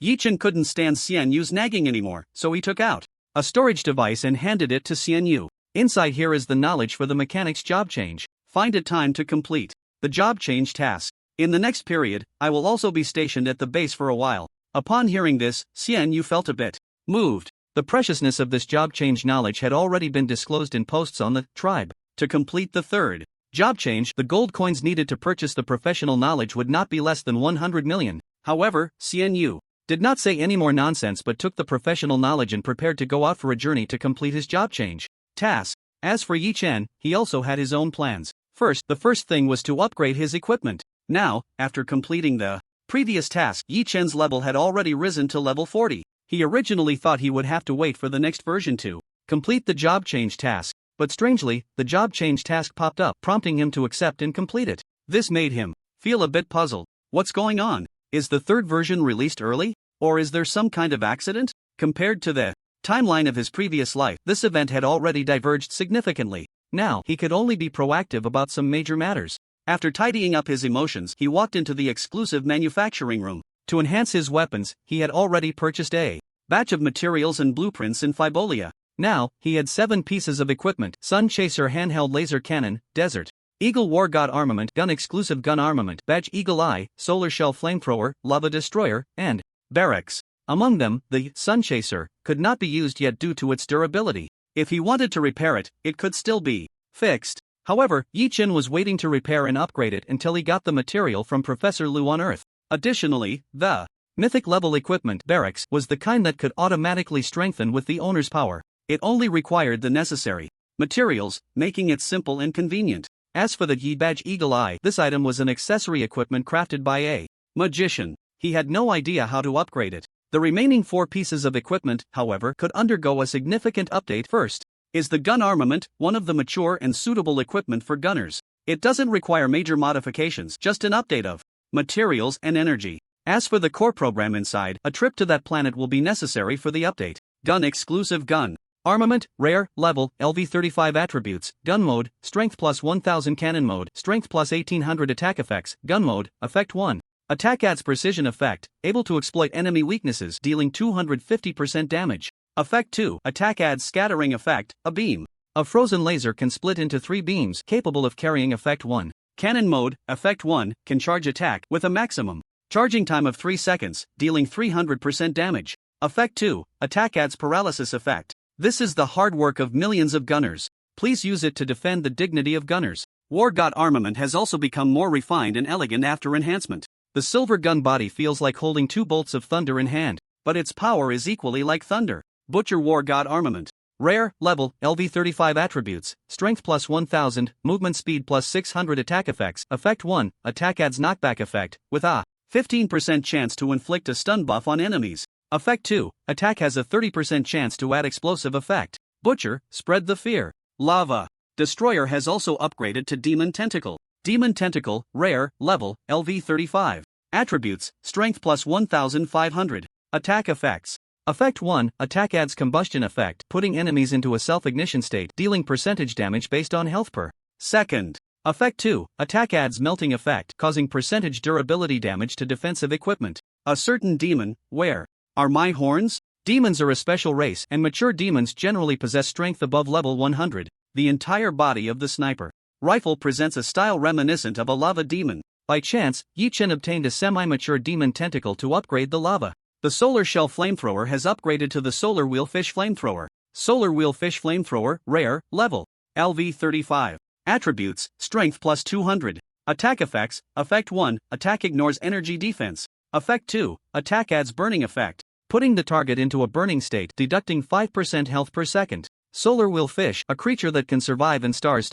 Yi Chen couldn't stand Xian Yu's nagging anymore, so he took out a storage device and handed it to Xian Yu. Inside here is the knowledge for the mechanic's job change. Find a time to complete the job change task. In the next period, I will also be stationed at the base for a while. Upon hearing this, Xian Yu felt a bit moved. The preciousness of this job change knowledge had already been disclosed in posts on the tribe. To complete the third job change, the gold coins needed to purchase the professional knowledge would not be less than 100 million. However, Xian Yu did not say any more nonsense but took the professional knowledge and prepared to go out for a journey to complete his job change task. As for Yi Chen, he also had his own plans. The first thing was to upgrade his equipment. Now, after completing the previous task, Yi Chen's level had already risen to level 40. He originally thought he would have to wait for the next version to complete the job change task, but strangely, the job change task popped up, prompting him to accept and complete it. This made him feel a bit puzzled. What's going on? Is the third version released early? Or is there some kind of accident? Compared to the timeline of his previous life, this event had already diverged significantly. Now, he could only be proactive about some major matters. After tidying up his emotions, he walked into the exclusive manufacturing room. To enhance his weapons, he had already purchased a batch of materials and blueprints in Fibolia. Now, he had 7 pieces of equipment: Sun Chaser handheld laser cannon, Desert Eagle War God armament, gun exclusive gun armament, badge Eagle Eye, solar shell flamethrower, lava destroyer, and barracks. Among them, the Sun Chaser could not be used yet due to its durability. If he wanted to repair it, it could still be fixed. However, Yi Chen was waiting to repair and upgrade it until he got the material from Professor Lu on Earth. Additionally, the mythic level equipment barracks was the kind that could automatically strengthen with the owner's power. It only required the necessary materials, making it simple and convenient. As for the Yi badge Eagle Eye, this item was an accessory equipment crafted by a magician. He had no idea how to upgrade it. The remaining 4 pieces of equipment, however, could undergo a significant update. First is the gun armament, one of the mature and suitable equipment for gunners. It doesn't require major modifications, just an update of materials and energy. As for the core program inside, a trip to that planet will be necessary for the update. Gun exclusive gun armament, rare, level, LV35 attributes, gun mode, strength plus 1000, cannon mode, strength plus 1800, attack effects, gun mode, effect 1. Attack adds precision effect, able to exploit enemy weaknesses, dealing 250% damage. Effect 2, attack adds scattering effect, a beam. A frozen laser can split into 3 beams, capable of carrying effect 1. Cannon mode, effect 1, can charge attack, with a maximum charging time of 3 seconds, dealing 300% damage. Effect 2, attack adds paralysis effect. This is the hard work of millions of gunners. Please use it to defend the dignity of gunners. War God armament has also become more refined and elegant after enhancement. The silver gun body feels like holding 2 bolts of thunder in hand, but its power is equally like thunder. Butcher War God armament. Rare, level, LV35 attributes, strength plus 1000, movement speed plus 600 attack effects. Effect 1, attack adds knockback effect, with a 15% chance to inflict a stun buff on enemies. Effect 2, attack has a 30% chance to add explosive effect. Butcher, spread the fear. Lava. Destroyer has also upgraded to Demon Tentacle. Demon Tentacle, rare, level, LV35. Attributes, strength plus 1500. Attack effects. Effect 1, attack adds combustion effect, putting enemies into a self-ignition state, dealing percentage damage based on health per second. Effect 2, attack adds melting effect, causing percentage durability damage to defensive equipment. A certain demon, where are my horns? Demons are a special race, and mature demons generally possess strength above level 100. The entire body of the sniper rifle presents a style reminiscent of a lava demon. By chance, Yi Chen obtained a semi-mature demon tentacle to upgrade the lava. The Solar Shell Flamethrower has upgraded to the Solar Wheel Fish Flamethrower. Solar Wheel Fish Flamethrower, rare, level, LV35. Attributes, strength plus 200. Attack effects, effect 1, attack ignores energy defense. Effect 2, attack adds burning effect, putting the target into a burning state, deducting 5% health per second. Solar Wheel Fish, a creature that can survive in stars.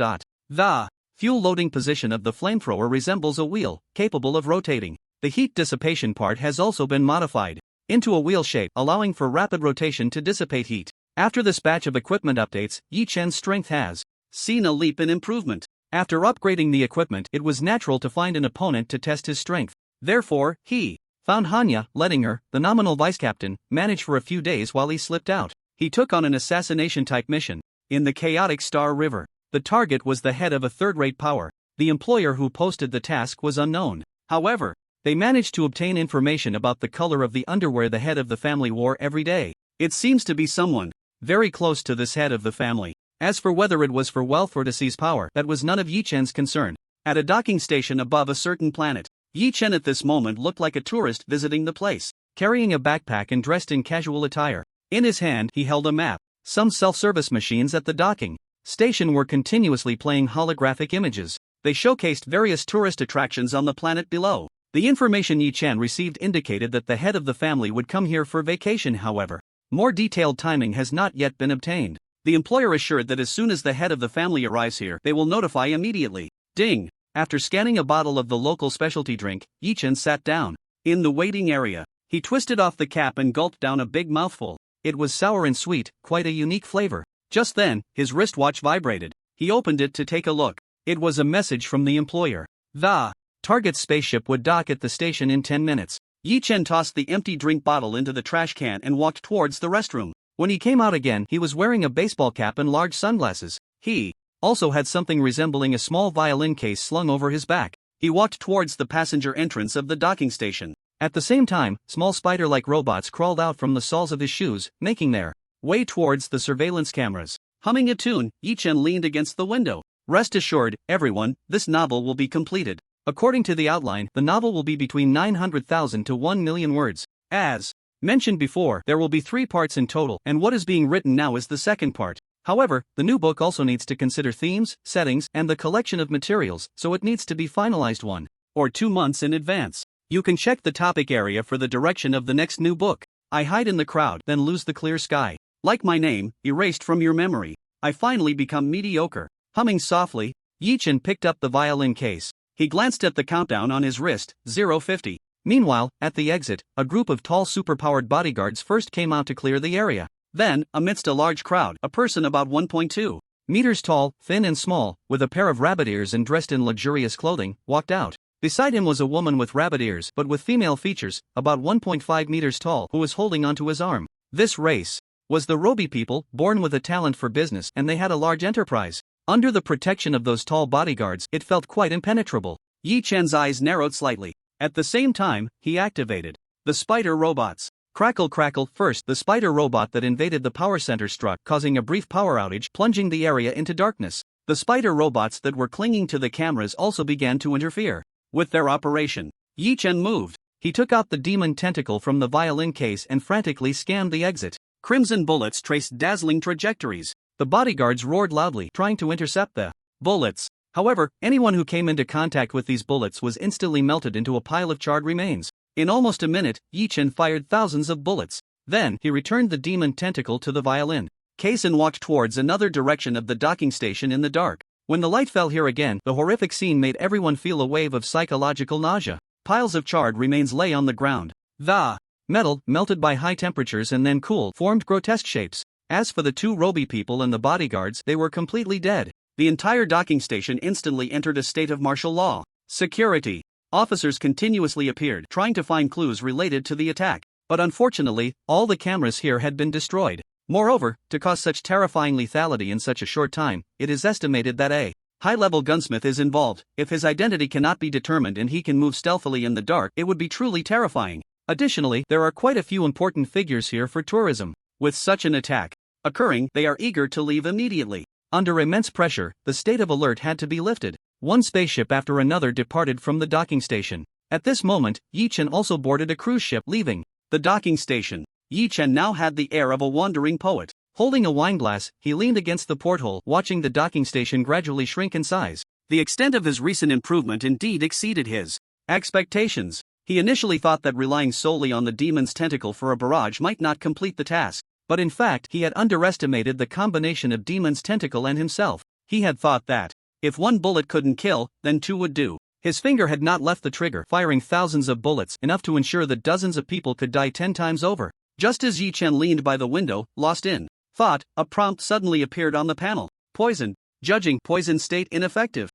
The fuel loading position of the flamethrower resembles a wheel, capable of rotating. The heat dissipation part has also been modified into a wheel shape, allowing for rapid rotation to dissipate heat. After this batch of equipment updates, Yi Chen's strength has seen a leap in improvement. After upgrading the equipment, it was natural to find an opponent to test his strength. Therefore, he found Hanya, letting her, the nominal vice captain, manage for a few days while he slipped out. He took on an assassination-type mission in the chaotic Star River. The target was the head of a third-rate power. The employer who posted the task was unknown. However, they managed to obtain information about the color of the underwear the head of the family wore every day. It seems to be someone very close to this head of the family. As for whether it was for wealth or to seize power, that was none of Yi Chen's concern. At a docking station above a certain planet, Yi Chen at this moment looked like a tourist visiting the place, carrying a backpack and dressed in casual attire. In his hand, he held a map. Some self-service machines at the docking station were continuously playing holographic images. They showcased various tourist attractions on the planet below. The information Yi Chen received indicated that the head of the family would come here for vacation. However, more detailed timing has not yet been obtained. The employer assured that as soon as the head of the family arrives here, they will notify immediately. Ding! After scanning a bottle of the local specialty drink, Yi Chen sat down. In the waiting area, he twisted off the cap and gulped down a big mouthful. It was sour and sweet, quite a unique flavor. Just then, his wristwatch vibrated. He opened it to take a look. It was a message from the employer. The target spaceship would dock at the station in 10 minutes. Yi Chen tossed the empty drink bottle into the trash can and walked towards the restroom. When he came out again, he was wearing a baseball cap and large sunglasses. He also had something resembling a small violin case slung over his back. He walked towards the passenger entrance of the docking station. At the same time, small spider-like robots crawled out from the soles of his shoes, making their way towards the surveillance cameras. Humming a tune, Yi Chen leaned against the window. Rest assured, everyone, this novel will be completed. According to the outline, the novel will be between 900,000 to 1 million words. As mentioned before, there will be 3 parts in total, and what is being written now is the second part. However, the new book also needs to consider themes, settings, and the collection of materials, so it needs to be finalized 1 or 2 months in advance. You can check the topic area for the direction of the next new book. I hide in the crowd, then lose the clear sky. Like my name, erased from your memory. I finally become mediocre. Humming softly, Yi Chen picked up the violin case. He glanced at the countdown on his wrist, 0:50. Meanwhile, at the exit, a group of tall superpowered bodyguards first came out to clear the area. Then, amidst a large crowd, a person about 1.2 meters tall, thin and small, with a pair of rabbit ears and dressed in luxurious clothing, walked out. Beside him was a woman with rabbit ears but with female features, about 1.5 meters tall, who was holding onto his arm. This race was the Robi people, born with a talent for business, and they had a large enterprise. Under the protection of those tall bodyguards, it felt quite impenetrable. Yi Chen's eyes narrowed slightly. At the same time, he activated the spider robots. Crackle crackle. First, the spider robot that invaded the power center struck, causing a brief power outage, plunging the area into darkness. The spider robots that were clinging to the cameras also began to interfere with their operation. Yi Chen moved. He took out the demon tentacle from the violin case and frantically scanned the exit. Crimson bullets traced dazzling trajectories. The bodyguards roared loudly, trying to intercept the bullets. However, anyone who came into contact with these bullets was instantly melted into a pile of charred remains. In almost a minute, Yi Chen fired thousands of bullets. Then, he returned the demon tentacle to the violin case and walked towards another direction of the docking station in the dark. When the light fell here again, the horrific scene made everyone feel a wave of psychological nausea. Piles of charred remains lay on the ground. The metal, melted by high temperatures and then cooled, formed grotesque shapes. As for the two Roby people and the bodyguards, they were completely dead. The entire docking station instantly entered a state of martial law. Security officers continuously appeared, trying to find clues related to the attack. But unfortunately, all the cameras here had been destroyed. Moreover, to cause such terrifying lethality in such a short time, it is estimated that a high-level gunsmith is involved. If his identity cannot be determined and he can move stealthily in the dark, it would be truly terrifying. Additionally, there are quite a few important figures here for tourism. With such an attack occurring, they are eager to leave immediately. Under immense pressure, the state of alert had to be lifted. One spaceship after another departed from the docking station. At this moment, Yi Chen also boarded a cruise ship, leaving the docking station. Yi Chen now had the air of a wandering poet. Holding a wineglass, he leaned against the porthole, watching the docking station gradually shrink in size. The extent of his recent improvement indeed exceeded his expectations. He initially thought that relying solely on the demon's tentacle for a barrage might not complete the task. But in fact, he had underestimated the combination of demon's tentacle and himself. He had thought that if one bullet couldn't kill, then two would do. His finger had not left the trigger, firing thousands of bullets, enough to ensure that dozens of people could die 10 times over. Just as Yi Chen leaned by the window, lost in thought, a prompt suddenly appeared on the panel. Poison. Judging poison state ineffective.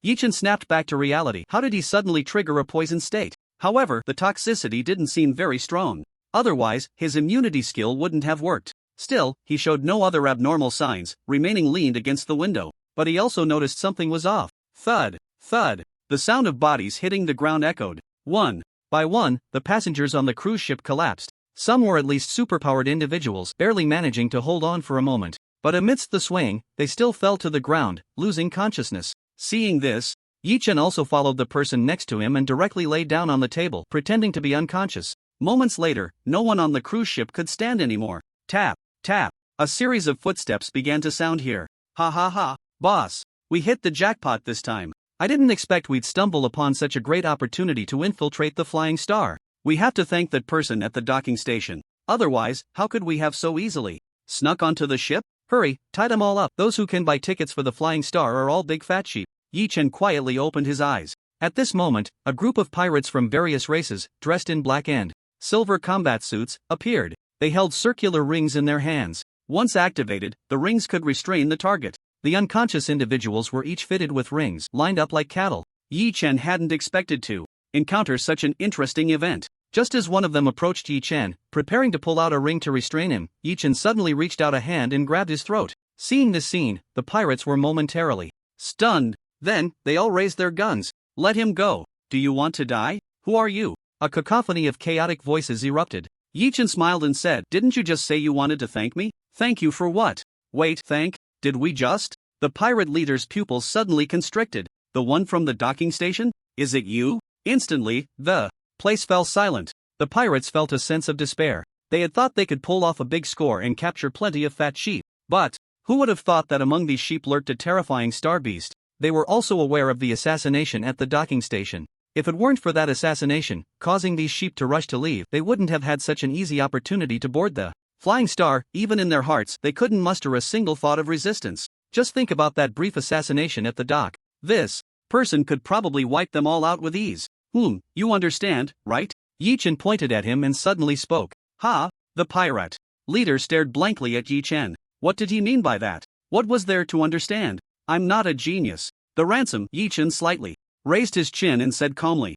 Yi Chen snapped back to reality. How did he suddenly trigger a poison state? However, the toxicity didn't seem very strong. Otherwise, his immunity skill wouldn't have worked. Still, he showed no other abnormal signs, remaining leaned against the window. But he also noticed something was off. Thud, thud. The sound of bodies hitting the ground echoed. One by one, the passengers on the cruise ship collapsed. Some were at least superpowered individuals, barely managing to hold on for a moment. But amidst the swaying, they still fell to the ground, losing consciousness. Seeing this, Yi Chen also followed the person next to him and directly lay down on the table, pretending to be unconscious. Moments later, no one on the cruise ship could stand anymore. Tap, tap. A series of footsteps began to sound here. Ha ha ha, boss. We hit the jackpot this time. I didn't expect we'd stumble upon such a great opportunity to infiltrate the Flying Star. We have to thank that person at the docking station. Otherwise, how could we have so easily snuck onto the ship? Hurry, tie them all up. Those who can buy tickets for the Flying Star are all big fat sheep. Yi Chen quietly opened his eyes. At this moment, a group of pirates from various races, dressed in black and silver combat suits, appeared. They held circular rings in their hands. Once activated, the rings could restrain the target. The unconscious individuals were each fitted with rings, lined up like cattle. Yi Chen hadn't expected to encounter such an interesting event. Just as one of them approached Yi Chen, preparing to pull out a ring to restrain him, Yi Chen suddenly reached out a hand and grabbed his throat. Seeing this scene, the pirates were momentarily stunned. Then, they all raised their guns. Let him go. Do you want to die? Who are you? A cacophony of chaotic voices erupted. Yi Chen smiled and said, Didn't you just say you wanted to thank me? Thank you for what? Wait, thank? Did we just? The pirate leader's pupils suddenly constricted. The one from the docking station? Is it you? Instantly, the place fell silent. The pirates felt a sense of despair. They had thought they could pull off a big score and capture plenty of fat sheep. But who would have thought that among these sheep lurked a terrifying star beast? They were also aware of the assassination at the docking station. If it weren't for that assassination, causing these sheep to rush to leave, they wouldn't have had such an easy opportunity to board the Flying Star. Even in their hearts, they couldn't muster a single thought of resistance. Just think about that brief assassination at the dock. This person could probably wipe them all out with ease. You understand, right? Yi Chen pointed at him and suddenly spoke. The pirate leader stared blankly at Yi Chen. What did he mean by that? What was there to understand? I'm not a genius. The ransom. Yi Chen slightly raised his chin and said calmly.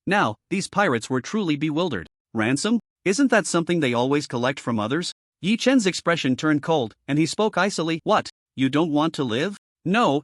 Now, these pirates were truly bewildered. Ransom? Isn't that something they always collect from others? Yi Chen's expression turned cold, and he spoke icily. What? You don't want to live? No.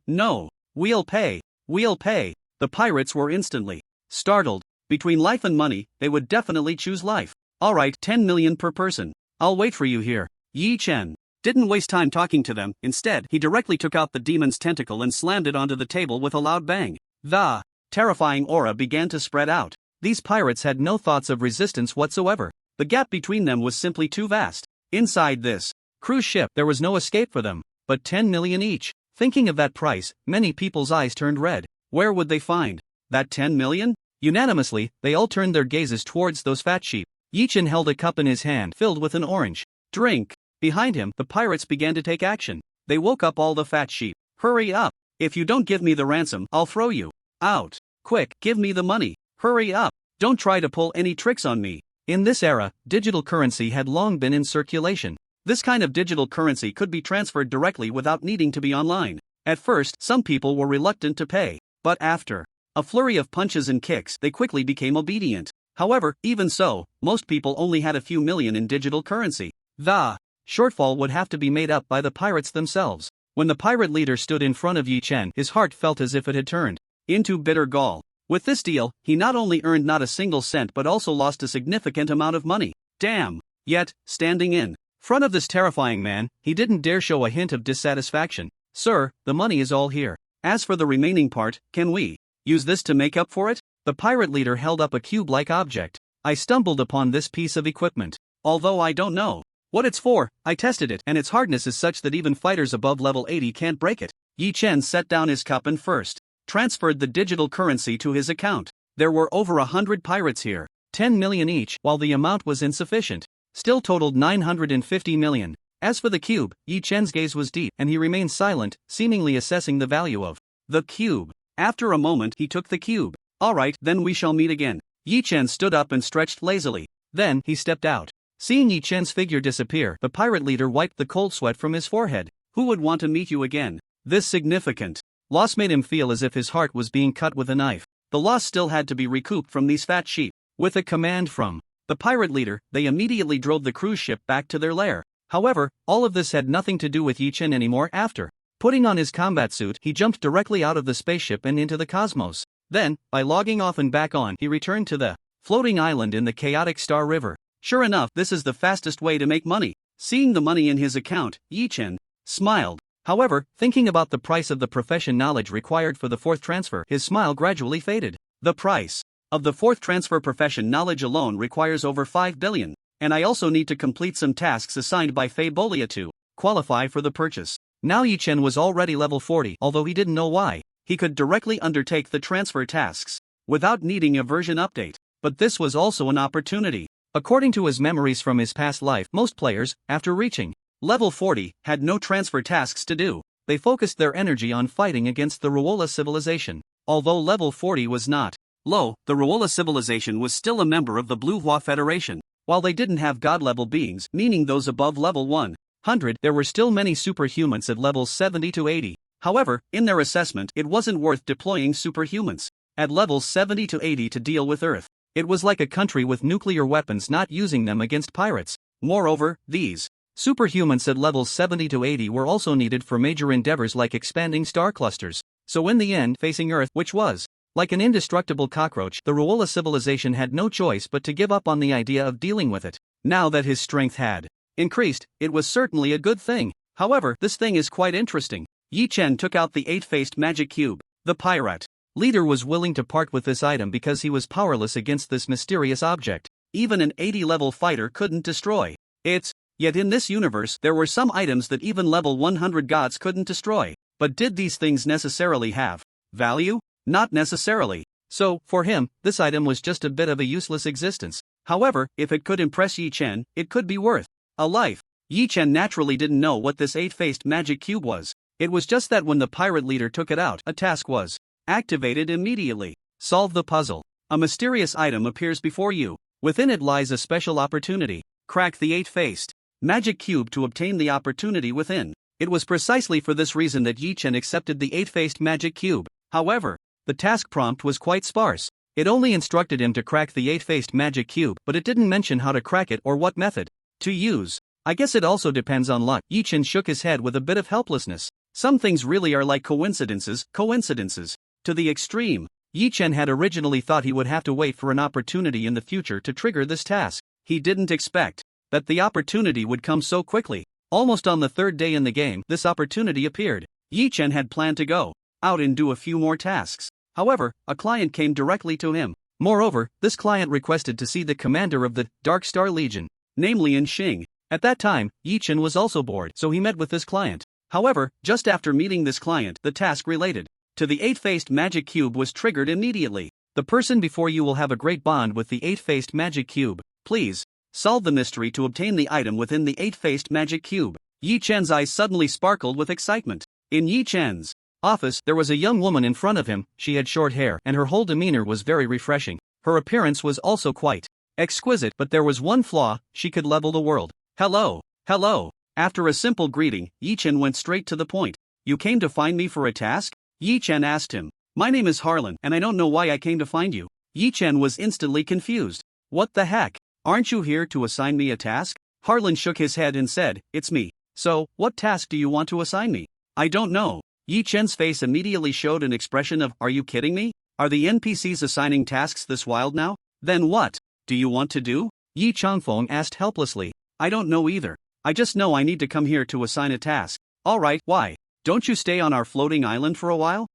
We'll pay. The pirates were instantly startled. Between life and money, they would definitely choose life. Alright, 10 million per person. I'll wait for you here. Yi Chen didn't waste time talking to them. Instead, he directly took out the demon's tentacle and slammed it onto the table with a loud bang. The terrifying aura began to spread out. These pirates had no thoughts of resistance whatsoever. The gap between them was simply too vast. Inside this cruise ship, there was no escape for them, but 10 million each. Thinking of that price, many people's eyes turned red. Where would they find that 10 million? Unanimously, they all turned their gazes towards those fat sheep. Yi-Chen held a cup in his hand filled with an orange drink. Behind him, the pirates began to take action. They woke up all the fat sheep. Hurry up! If you don't give me the ransom, I'll throw you out. Quick, give me the money. Hurry up! Don't try to pull any tricks on me. In this era, digital currency had long been in circulation. This kind of digital currency could be transferred directly without needing to be online. At first, some people were reluctant to pay, but after a flurry of punches and kicks, they quickly became obedient. However, even so, most people only had a few million in digital currency. The shortfall would have to be made up by the pirates themselves. When the pirate leader stood in front of Yi-Chen, his heart felt as if it had turned into bitter gall. With this deal, he not only earned not a single cent but also lost a significant amount of money. Damn! Yet, standing in front of this terrifying man, he didn't dare show a hint of dissatisfaction. Sir, the money is all here. As for the remaining part, can we use this to make up for it? The pirate leader held up a cube-like object. I stumbled upon this piece of equipment. Although I don't know what it's for, I tested it and its hardness is such that even fighters above level 80 can't break it. Yi-Chen set down his cup and first transferred the digital currency to his account. There were over 100 pirates here, 10 million each, while the amount was insufficient. Still totaled 950 million. As for the cube, Yi-Chen's gaze was deep and he remained silent, seemingly assessing the value of the cube. After a moment he took the cube. Alright, then we shall meet again. Yi-Chen stood up and stretched lazily. Then he stepped out. Seeing Yi-Chen's figure disappear, the pirate leader wiped the cold sweat from his forehead. Who would want to meet you again? This significant loss made him feel as if his heart was being cut with a knife. The loss still had to be recouped from these fat sheep. With a command from the pirate leader, they immediately drove the cruise ship back to their lair. However, all of this had nothing to do with Yi-Chen anymore. After putting on his combat suit, he jumped directly out of the spaceship and into the cosmos. Then, by logging off and back on, he returned to the floating island in the chaotic Star River. Sure enough, this is the fastest way to make money. Seeing the money in his account, Yi-Chen smiled. However, thinking about the price of the profession knowledge required for the fourth transfer, his smile gradually faded. The price of the fourth transfer profession knowledge alone requires over 5 billion, and I also need to complete some tasks assigned by Fei Bolia to qualify for the purchase. Now Yi-Chen was already level 40, although he didn't know why. He could directly undertake the transfer tasks without needing a version update. But this was also an opportunity. According to his memories from his past life, most players, after reaching level 40, had no transfer tasks to do. They focused their energy on fighting against the Ruola civilization. Although level 40 was not low, the Ruola civilization was still a member of the Blue Hua Federation. While they didn't have god-level beings, meaning those above level 100, there were still many superhumans at levels 70 to 80. However, in their assessment, it wasn't worth deploying superhumans at levels 70 to 80 to deal with Earth. It was like a country with nuclear weapons not using them against pirates. Moreover, these superhumans at levels 70 to 80 were also needed for major endeavors like expanding star clusters. So in the end, facing Earth, which was like an indestructible cockroach, the Ruola civilization had no choice but to give up on the idea of dealing with it. Now that his strength had increased, it was certainly a good thing. However, this thing is quite interesting. Yi-Chen took out the 8-faced magic cube. The pirate leader was willing to part with this item because he was powerless against this mysterious object. Even an 80-level fighter couldn't destroy it. Yet in this universe, there were some items that even level 100 gods couldn't destroy. But did these things necessarily have value? Not necessarily. So, for him, this item was just a bit of a useless existence. However, if it could impress Yi-Chen, it could be worth a life. Yi-Chen naturally didn't know what this 8-faced magic cube was. It was just that when the pirate leader took it out, a task was activated immediately. Solve the puzzle. A mysterious item appears before you. Within it lies a special opportunity. Crack the 8-faced magic cube to obtain the opportunity within. It was precisely for this reason that Yi-Chen accepted the 8-faced magic cube. However, the task prompt was quite sparse. It only instructed him to crack the 8-faced magic cube, but it didn't mention how to crack it or what method to use. I guess it also depends on luck. Yi-Chen shook his head with a bit of helplessness. Some things really are like coincidences, to the extreme. Yi-Chen had originally thought he would have to wait for an opportunity in the future to trigger this task. He didn't expect that the opportunity would come so quickly. Almost on the third day in the game, this opportunity appeared. Yi-Chen had planned to go out and do a few more tasks. However, a client came directly to him. Moreover, this client requested to see the commander of the Dark Star Legion, namely In Xing. At that time, Yi-Chen was also bored, so he met with this client. However, just after meeting this client, the task related to the 8-faced magic cube was triggered immediately. The person before you will have a great bond with the 8-faced magic cube. Please solve the mystery to obtain the item within the 8-faced magic cube. Yi-Chen's eyes suddenly sparkled with excitement. In Yi-Chen's office, there was a young woman in front of him. She had short hair, and her whole demeanor was very refreshing. Her appearance was also quite exquisite, but there was one flaw: she could level the world. Hello. After a simple greeting, Yi-Chen went straight to the point. You came to find me for a task? Yi-Chen asked him. My name is Harlan, and I don't know why I came to find you. Yi-Chen was instantly confused. What the heck? Aren't you here to assign me a task? Harlan shook his head and said, It's me. So, what task do you want to assign me? I don't know. Yi-Chen's face immediately showed an expression of, Are you kidding me? Are the NPCs assigning tasks this wild now? Then what do you want to do? Yi Changfeng asked helplessly. I don't know either. I just know I need to come here to assign a task. Alright, why? Don't you stay on our floating island for a while?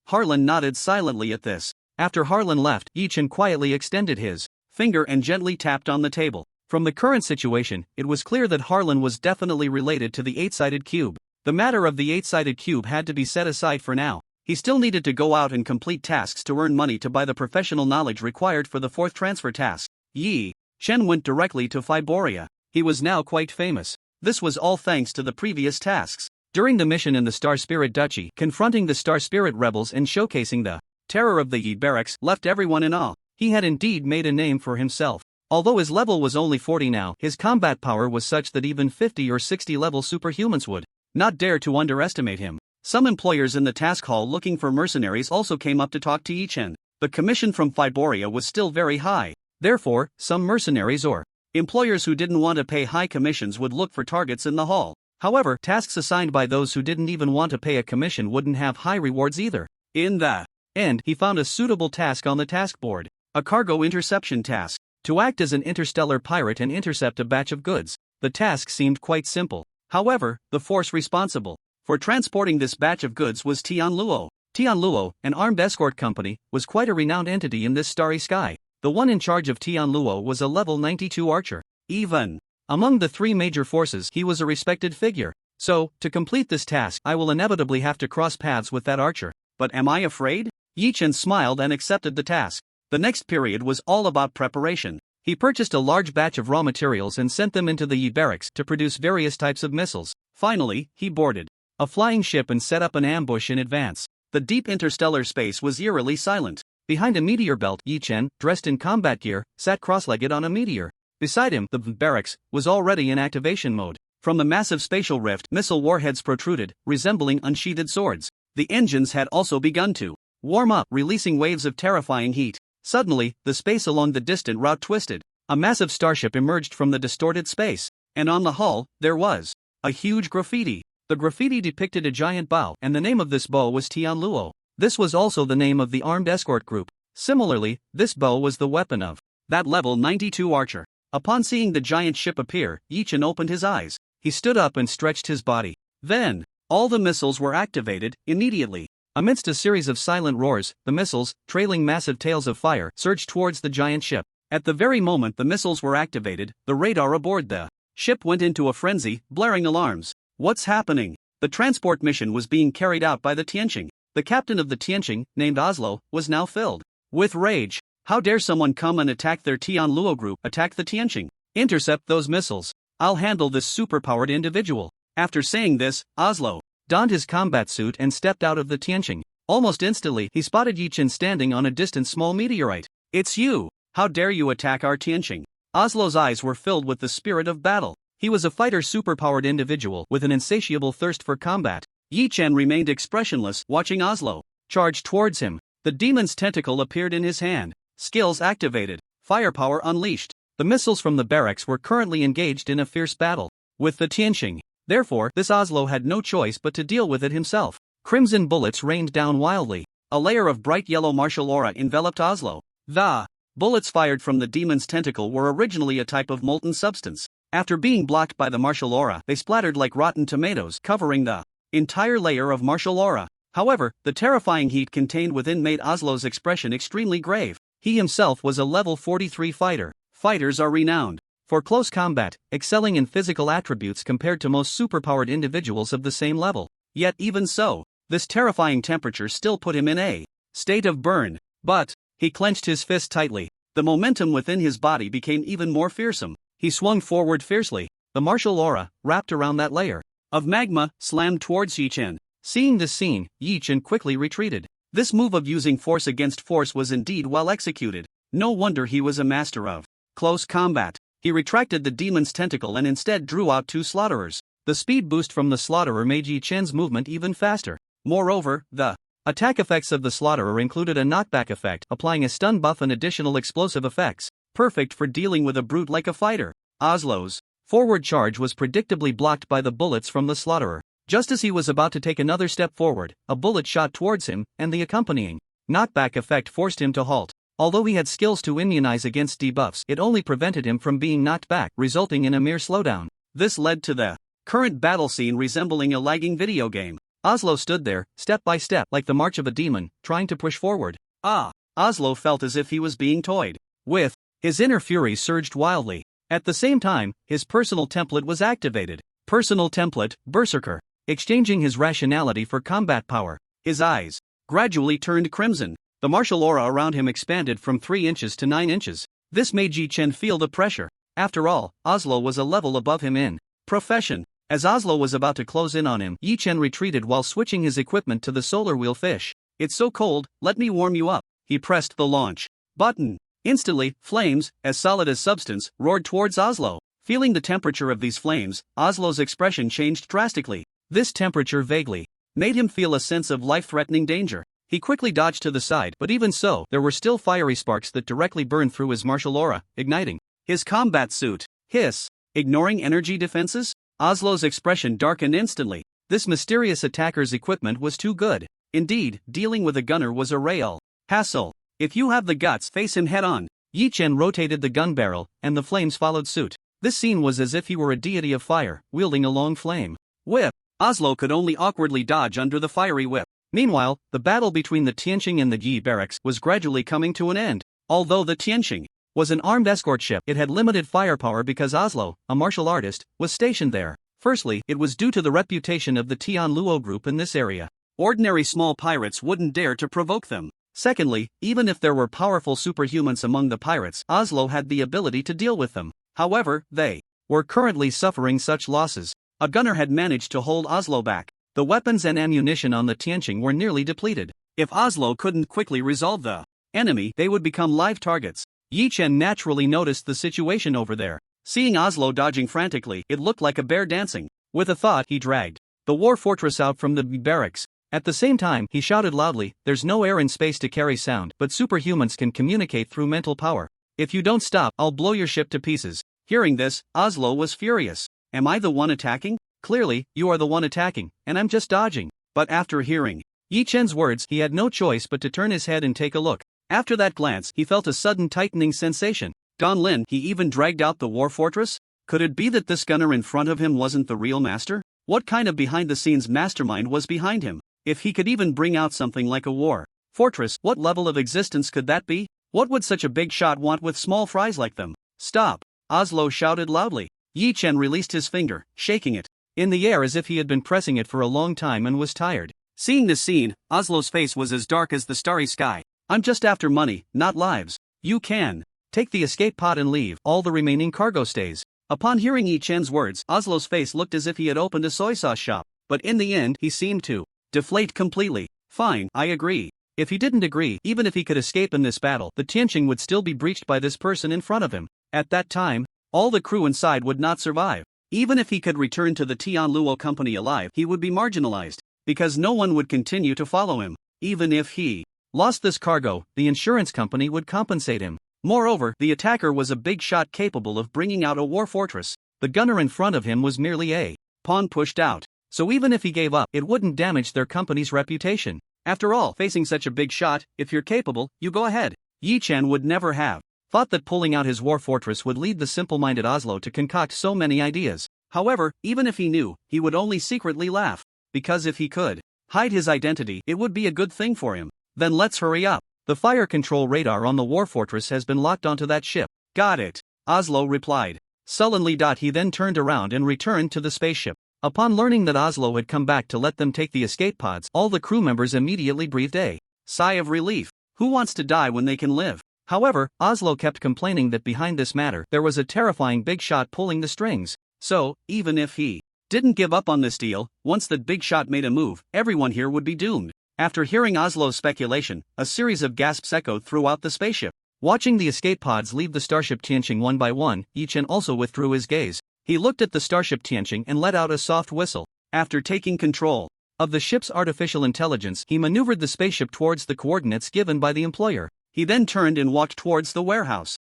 Harlan nodded silently at this. After Harlan left, Yi-Chen quietly extended his finger and gently tapped on the table. From the current situation, it was clear that Harlan was definitely related to the 8-sided cube. The matter of the 8-sided cube had to be set aside for now. He still needed to go out and complete tasks to earn money to buy the professional knowledge required for the 4th transfer task. Yi-Chen went directly to Fiboria. He was now quite famous. This was all thanks to the previous tasks. During the mission in the Star Spirit Duchy, confronting the Star Spirit rebels and showcasing the terror of the Yi barracks left everyone in awe. He had indeed made a name for himself. Although his level was only 40 now, his combat power was such that even 50 or 60 level superhumans would not dare to underestimate him. Some employers in the task hall looking for mercenaries also came up to talk to Yi-Chen. The commission from Fiboria was still very high. Therefore, some mercenaries or employers who didn't want to pay high commissions would look for targets in the hall. However, tasks assigned by those who didn't even want to pay a commission wouldn't have high rewards either. In the end, he found a suitable task on the task board. A cargo interception task. To act as an interstellar pirate and intercept a batch of goods. The task seemed quite simple. However, the force responsible for transporting this batch of goods was Tianluo. Tianluo, an armed escort company, was quite a renowned entity in this starry sky. The one in charge of Tianluo was a level 92 archer. Even among the 3 major forces, he was a respected figure. So, to complete this task, I will inevitably have to cross paths with that archer. But am I afraid? Yi-Chen smiled and accepted the task. The next period was all about preparation. He purchased a large batch of raw materials and sent them into the Yi barracks to produce various types of missiles. Finally, he boarded a flying ship and set up an ambush in advance. The deep interstellar space was eerily silent. Behind a meteor belt, Yi-Chen, dressed in combat gear, sat cross-legged on a meteor. Beside him, the barracks was already in activation mode. From the massive spatial rift, missile warheads protruded, resembling unsheathed swords. The engines had also begun to warm up, releasing waves of terrifying heat. Suddenly, the space along the distant route twisted. A massive starship emerged from the distorted space. And on the hull, there was a huge graffiti. The graffiti depicted a giant bow, and the name of this bow was Tianluo. This was also the name of the armed escort group. Similarly, this bow was the weapon of that level 92 archer. Upon seeing the giant ship appear, Yi-Chen opened his eyes. He stood up and stretched his body. Then, all the missiles were activated immediately. Amidst a series of silent roars, the missiles, trailing massive tails of fire, surged towards the giant ship. At the very moment the missiles were activated, the radar aboard the ship went into a frenzy, blaring alarms. What's happening? The transport mission was being carried out by the Tianqing. The captain of the Tianqing, named Oslo, was now filled with rage. How dare someone come and attack their Tianluo group? Attack the Tianqing. Intercept those missiles. I'll handle this superpowered individual. After saying this, Oslo donned his combat suit and stepped out of the Tianqing. Almost instantly, he spotted Yi-Chen standing on a distant small meteorite. It's you! How dare you attack our Tianqing? Oslo's eyes were filled with the spirit of battle. He was a fighter superpowered individual with an insatiable thirst for combat. Yi-Chen remained expressionless, watching Oslo charge towards him. The demon's tentacle appeared in his hand. Skills activated. Firepower unleashed. The missiles from the barracks were currently engaged in a fierce battle with the Tianqing. Therefore, this Oslo had no choice but to deal with it himself. Crimson bullets rained down wildly. A layer of bright yellow martial aura enveloped Oslo. The bullets fired from the demon's tentacle were originally a type of molten substance. After being blocked by the martial aura, they splattered like rotten tomatoes, covering the entire layer of martial aura. However, the terrifying heat contained within made Oslo's expression extremely grave. He himself was a level 43 fighter. Fighters are renowned for close combat, excelling in physical attributes compared to most superpowered individuals of the same level. Yet even so, this terrifying temperature still put him in a state of burn. But he clenched his fist tightly. The momentum within his body became even more fearsome. He swung forward fiercely. The martial aura, wrapped around that layer of magma, slammed towards Yi Chen. Seeing this scene, Yi Chen quickly retreated. This move of using force against force was indeed well executed. No wonder he was a master of close combat. He retracted the demon's tentacle and instead drew out 2 slaughterers. The speed boost from the slaughterer made Yi Chen's movement even faster. Moreover, the attack effects of the slaughterer included a knockback effect, applying a stun buff and additional explosive effects, perfect for dealing with a brute like a fighter. Oslo's forward charge was predictably blocked by the bullets from the slaughterer. Just as he was about to take another step forward, a bullet shot towards him, and the accompanying knockback effect forced him to halt. Although he had skills to immunize against debuffs, it only prevented him from being knocked back, resulting in a mere slowdown. This led to the current battle scene resembling a lagging video game. Oslo stood there, step by step, like the march of a demon, trying to push forward. Oslo felt as if he was being toyed with. His inner fury surged wildly. At the same time, his personal template was activated. Personal template, Berserker. Exchanging his rationality for combat power. His eyes gradually turned crimson. The martial aura around him expanded from 3 inches to 9 inches. This made Yi Chen feel the pressure. After all, Oslo was a level above him in profession. As Oslo was about to close in on him, Yi Chen retreated while switching his equipment to the solar wheel fish. "It's so cold, let me warm you up." He pressed the launch button. Instantly, flames, as solid as substance, roared towards Oslo. Feeling the temperature of these flames, Oslo's expression changed drastically. This temperature vaguely made him feel a sense of life-threatening danger. He quickly dodged to the side, but even so, there were still fiery sparks that directly burned through his martial aura, igniting his combat suit. Hiss! Ignoring energy defenses? Oslo's expression darkened instantly. This mysterious attacker's equipment was too good. Indeed, dealing with a gunner was a real hassle. If you have the guts, face him head-on. Yi Chen rotated the gun barrel, and the flames followed suit. This scene was as if he were a deity of fire, wielding a long flame whip. Oslo could only awkwardly dodge under the fiery whip. Meanwhile, the battle between the Tianqing and the Yi barracks was gradually coming to an end. Although the Tianqing was an armed escort ship, it had limited firepower because Oslo, a martial artist, was stationed there. Firstly, it was due to the reputation of the Tian Luo group in this area. Ordinary small pirates wouldn't dare to provoke them. Secondly, even if there were powerful superhumans among the pirates, Oslo had the ability to deal with them. However, they were currently suffering such losses. A gunner had managed to hold Oslo back. The weapons and ammunition on the Tianqing were nearly depleted. If Oslo couldn't quickly resolve the enemy, they would become live targets. Yi Chen naturally noticed the situation over there. Seeing Oslo dodging frantically, it looked like a bear dancing. With a thought, he dragged the war fortress out from the barracks. At the same time, he shouted loudly, "There's no air in space to carry sound, but superhumans can communicate through mental power. If you don't stop, I'll blow your ship to pieces." Hearing this, Oslo was furious. "Am I the one attacking? Clearly, you are the one attacking, and I'm just dodging." But after hearing Yi Chen's words, he had no choice but to turn his head and take a look. After that glance, he felt a sudden tightening sensation. Don Lin, he even dragged out the war fortress? Could it be that this gunner in front of him wasn't the real master? What kind of behind-the-scenes mastermind was behind him? If he could even bring out something like a war fortress, what level of existence could that be? What would such a big shot want with small fries like them? "Stop!" Oslo shouted loudly. Yi Chen released his finger, shaking it in the air as if he had been pressing it for a long time and was tired. Seeing this scene, Oslo's face was as dark as the starry sky. "I'm just after money, not lives. You can take the escape pod and leave. All the remaining cargo stays." Upon hearing Yi Chen's words, Oslo's face looked as if he had opened a soy sauce shop. But in the end, he seemed to deflate completely. "Fine, I agree." If he didn't agree, even if he could escape in this battle, the Tianqing would still be breached by this person in front of him. At that time, all the crew inside would not survive. Even if he could return to the Tian Luo company alive, he would be marginalized, because no one would continue to follow him. Even if he lost this cargo, the insurance company would compensate him. Moreover, the attacker was a big shot capable of bringing out a war fortress. The gunner in front of him was merely a pawn pushed out. So even if he gave up, it wouldn't damage their company's reputation. After all, facing such a big shot, if you're capable, you go ahead. Yi Chen would never have thought that pulling out his war fortress would lead the simple-minded Oslo to concoct so many ideas. However, even if he knew, he would only secretly laugh. Because if he could hide his identity, it would be a good thing for him. Then let's hurry up. The fire control radar on the war fortress has been locked onto that ship. Got it, Oslo replied. Sullenly. He then turned around and returned to the spaceship. Upon learning that Oslo had come back to let them take the escape pods, all the crew members immediately breathed a sigh of relief. Who wants to die when they can live? However, Oslo kept complaining that behind this matter there was a terrifying big shot pulling the strings. So, even if he didn't give up on this deal, once that big shot made a move, everyone here would be doomed. After hearing Oslo's speculation, a series of gasps echoed throughout the spaceship. Watching the escape pods leave the starship Tianqing one by one, Yichen also withdrew his gaze. He looked at the starship Tianqing and let out a soft whistle. After taking control of the ship's artificial intelligence, he maneuvered the spaceship towards the coordinates given by the employer. He then turned and walked towards the warehouse.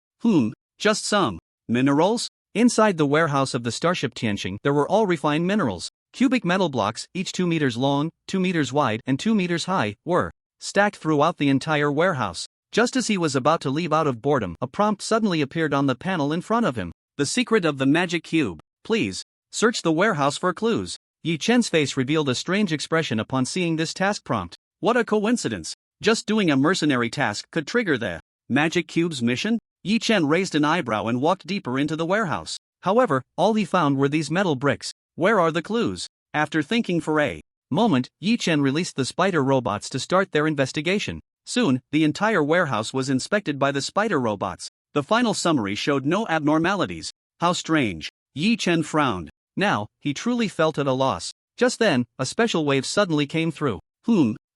Just some minerals? Inside the warehouse of the starship Tianqing, there were all refined minerals. Cubic metal blocks, each 2 meters long, 2 meters wide, and 2 meters high, were stacked throughout the entire warehouse. Just as he was about to leave out of boredom, a prompt suddenly appeared on the panel in front of him. The secret of the magic cube. Please search the warehouse for clues. Yi Chen's face revealed a strange expression upon seeing this task prompt. What a coincidence. Just doing a mercenary task could trigger the magic cube's mission? Yi Chen raised an eyebrow and walked deeper into the warehouse. However, all he found were these metal bricks. Where are the clues? After thinking for a moment, Yi Chen released the spider robots to start their investigation. Soon, the entire warehouse was inspected by the spider robots. The final summary showed no abnormalities. How strange. Yi Chen frowned. Now, he truly felt at a loss. Just then, a special wave suddenly came through.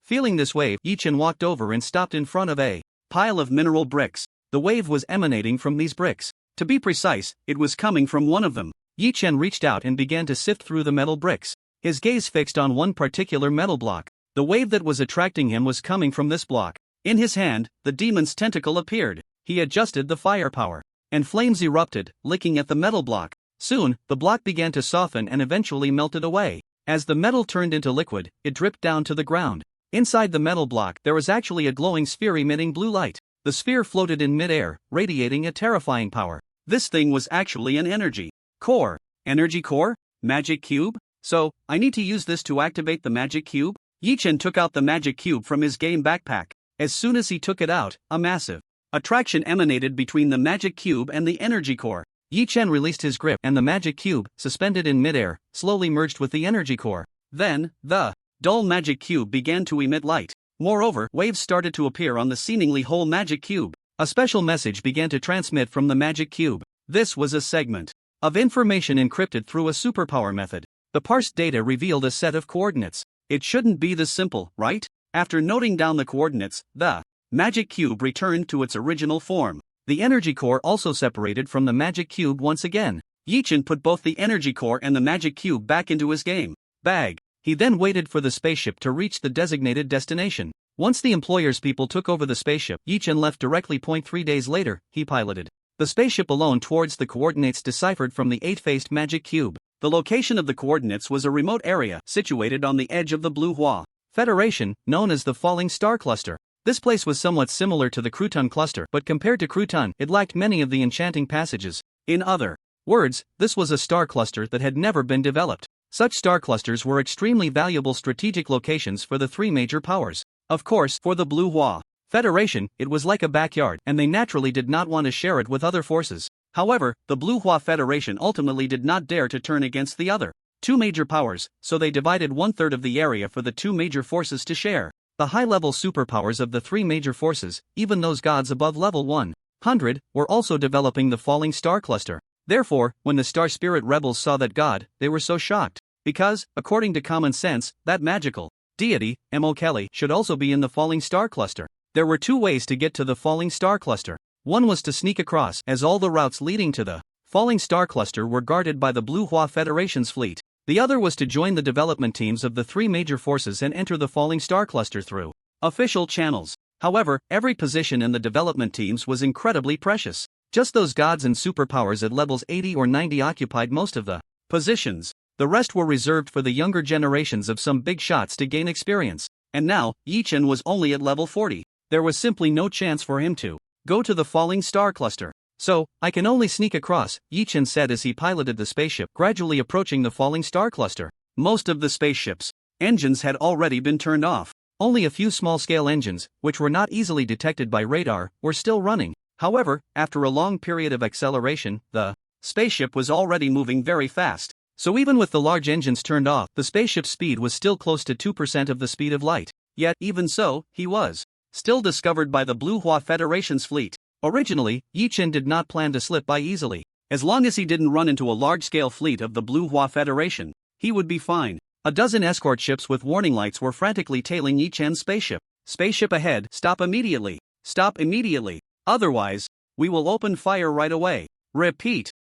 Feeling this wave, Yi Chen walked over and stopped in front of a pile of mineral bricks. The wave was emanating from these bricks. To be precise, it was coming from one of them. Yi Chen reached out and began to sift through the metal bricks. His gaze fixed on one particular metal block. The wave that was attracting him was coming from this block. In his hand, the demon's tentacle appeared. He adjusted the firepower, and flames erupted, licking at the metal block. Soon, the block began to soften and eventually melted away. As the metal turned into liquid, it dripped down to the ground. Inside the metal block, there was actually a glowing sphere emitting blue light. The sphere floated in mid-air, radiating a terrifying power. This thing was actually an energy core. Energy core? Magic cube? So, I need to use this to activate the magic cube? Yi Chen took out the magic cube from his game backpack. As soon as he took it out, a massive attraction emanated between the magic cube and the energy core. Yi Chen released his grip and the magic cube, suspended in midair, slowly merged with the energy core. Then, the dull magic cube began to emit light. Moreover, waves started to appear on the seemingly whole magic cube. A special message began to transmit from the magic cube. This was a segment of information encrypted through a superpower method. The parsed data revealed a set of coordinates. It shouldn't be this simple, right? After noting down the coordinates, the magic cube returned to its original form. The energy core also separated from the magic cube once again. Yi Chen put both the energy core and the magic cube back into his game bag. He then waited for the spaceship to reach the designated destination. Once the employer's people took over the spaceship, Yi Chen left directly. 3 days later, he piloted the spaceship alone towards the coordinates deciphered from the 8-faced magic cube. The location of the coordinates was a remote area situated on the edge of the Blue Hua Federation, known as the Falling Star Cluster. This place was somewhat similar to the Crouton Cluster, but compared to Crouton, it lacked many of the enchanting passages. In other words, this was a star cluster that had never been developed. Such star clusters were extremely valuable strategic locations for the three major powers. Of course, for the Blue Hua Federation, it was like a backyard, and they naturally did not want to share it with other forces. However, the Blue Hua Federation ultimately did not dare to turn against the other two major powers, so they divided 1/3 of the area for the two major forces to share. The high-level superpowers of the three major forces, even those gods above level 100, were also developing the Falling Star Cluster. Therefore, when the Star Spirit rebels saw that god, they were so shocked. Because, according to common sense, that magical deity, Kelly, should also be in the Falling Star Cluster. There were two ways to get to the Falling Star Cluster. One was to sneak across, as all the routes leading to the Falling Star Cluster were guarded by the Blue Hua Federation's fleet. The other was to join the development teams of the three major forces and enter the Falling Star Cluster through official channels. However, every position in the development teams was incredibly precious. Just those gods and superpowers at levels 80 or 90 occupied most of the positions. The rest were reserved for the younger generations of some big shots to gain experience. And now, Yi Chen was only at level 40. There was simply no chance for him to go to the Falling Star Cluster. So, I can only sneak across, Yi Chen said as he piloted the spaceship, gradually approaching the Falling Star Cluster. Most of the spaceship's engines had already been turned off. Only a few small-scale engines, which were not easily detected by radar, were still running. However, after a long period of acceleration, the spaceship was already moving very fast. So even with the large engines turned off, the spaceship's speed was still close to 2% of the speed of light. Yet, even so, he was still discovered by the Blue Hua Federation's fleet. Originally, Yi Chen did not plan to slip by easily. As long as he didn't run into a large-scale fleet of the Blue Hua Federation, he would be fine. A dozen escort ships with warning lights were frantically tailing Yi Chen's spaceship. Spaceship ahead, stop immediately. Stop immediately. Otherwise, we will open fire right away. Repeat.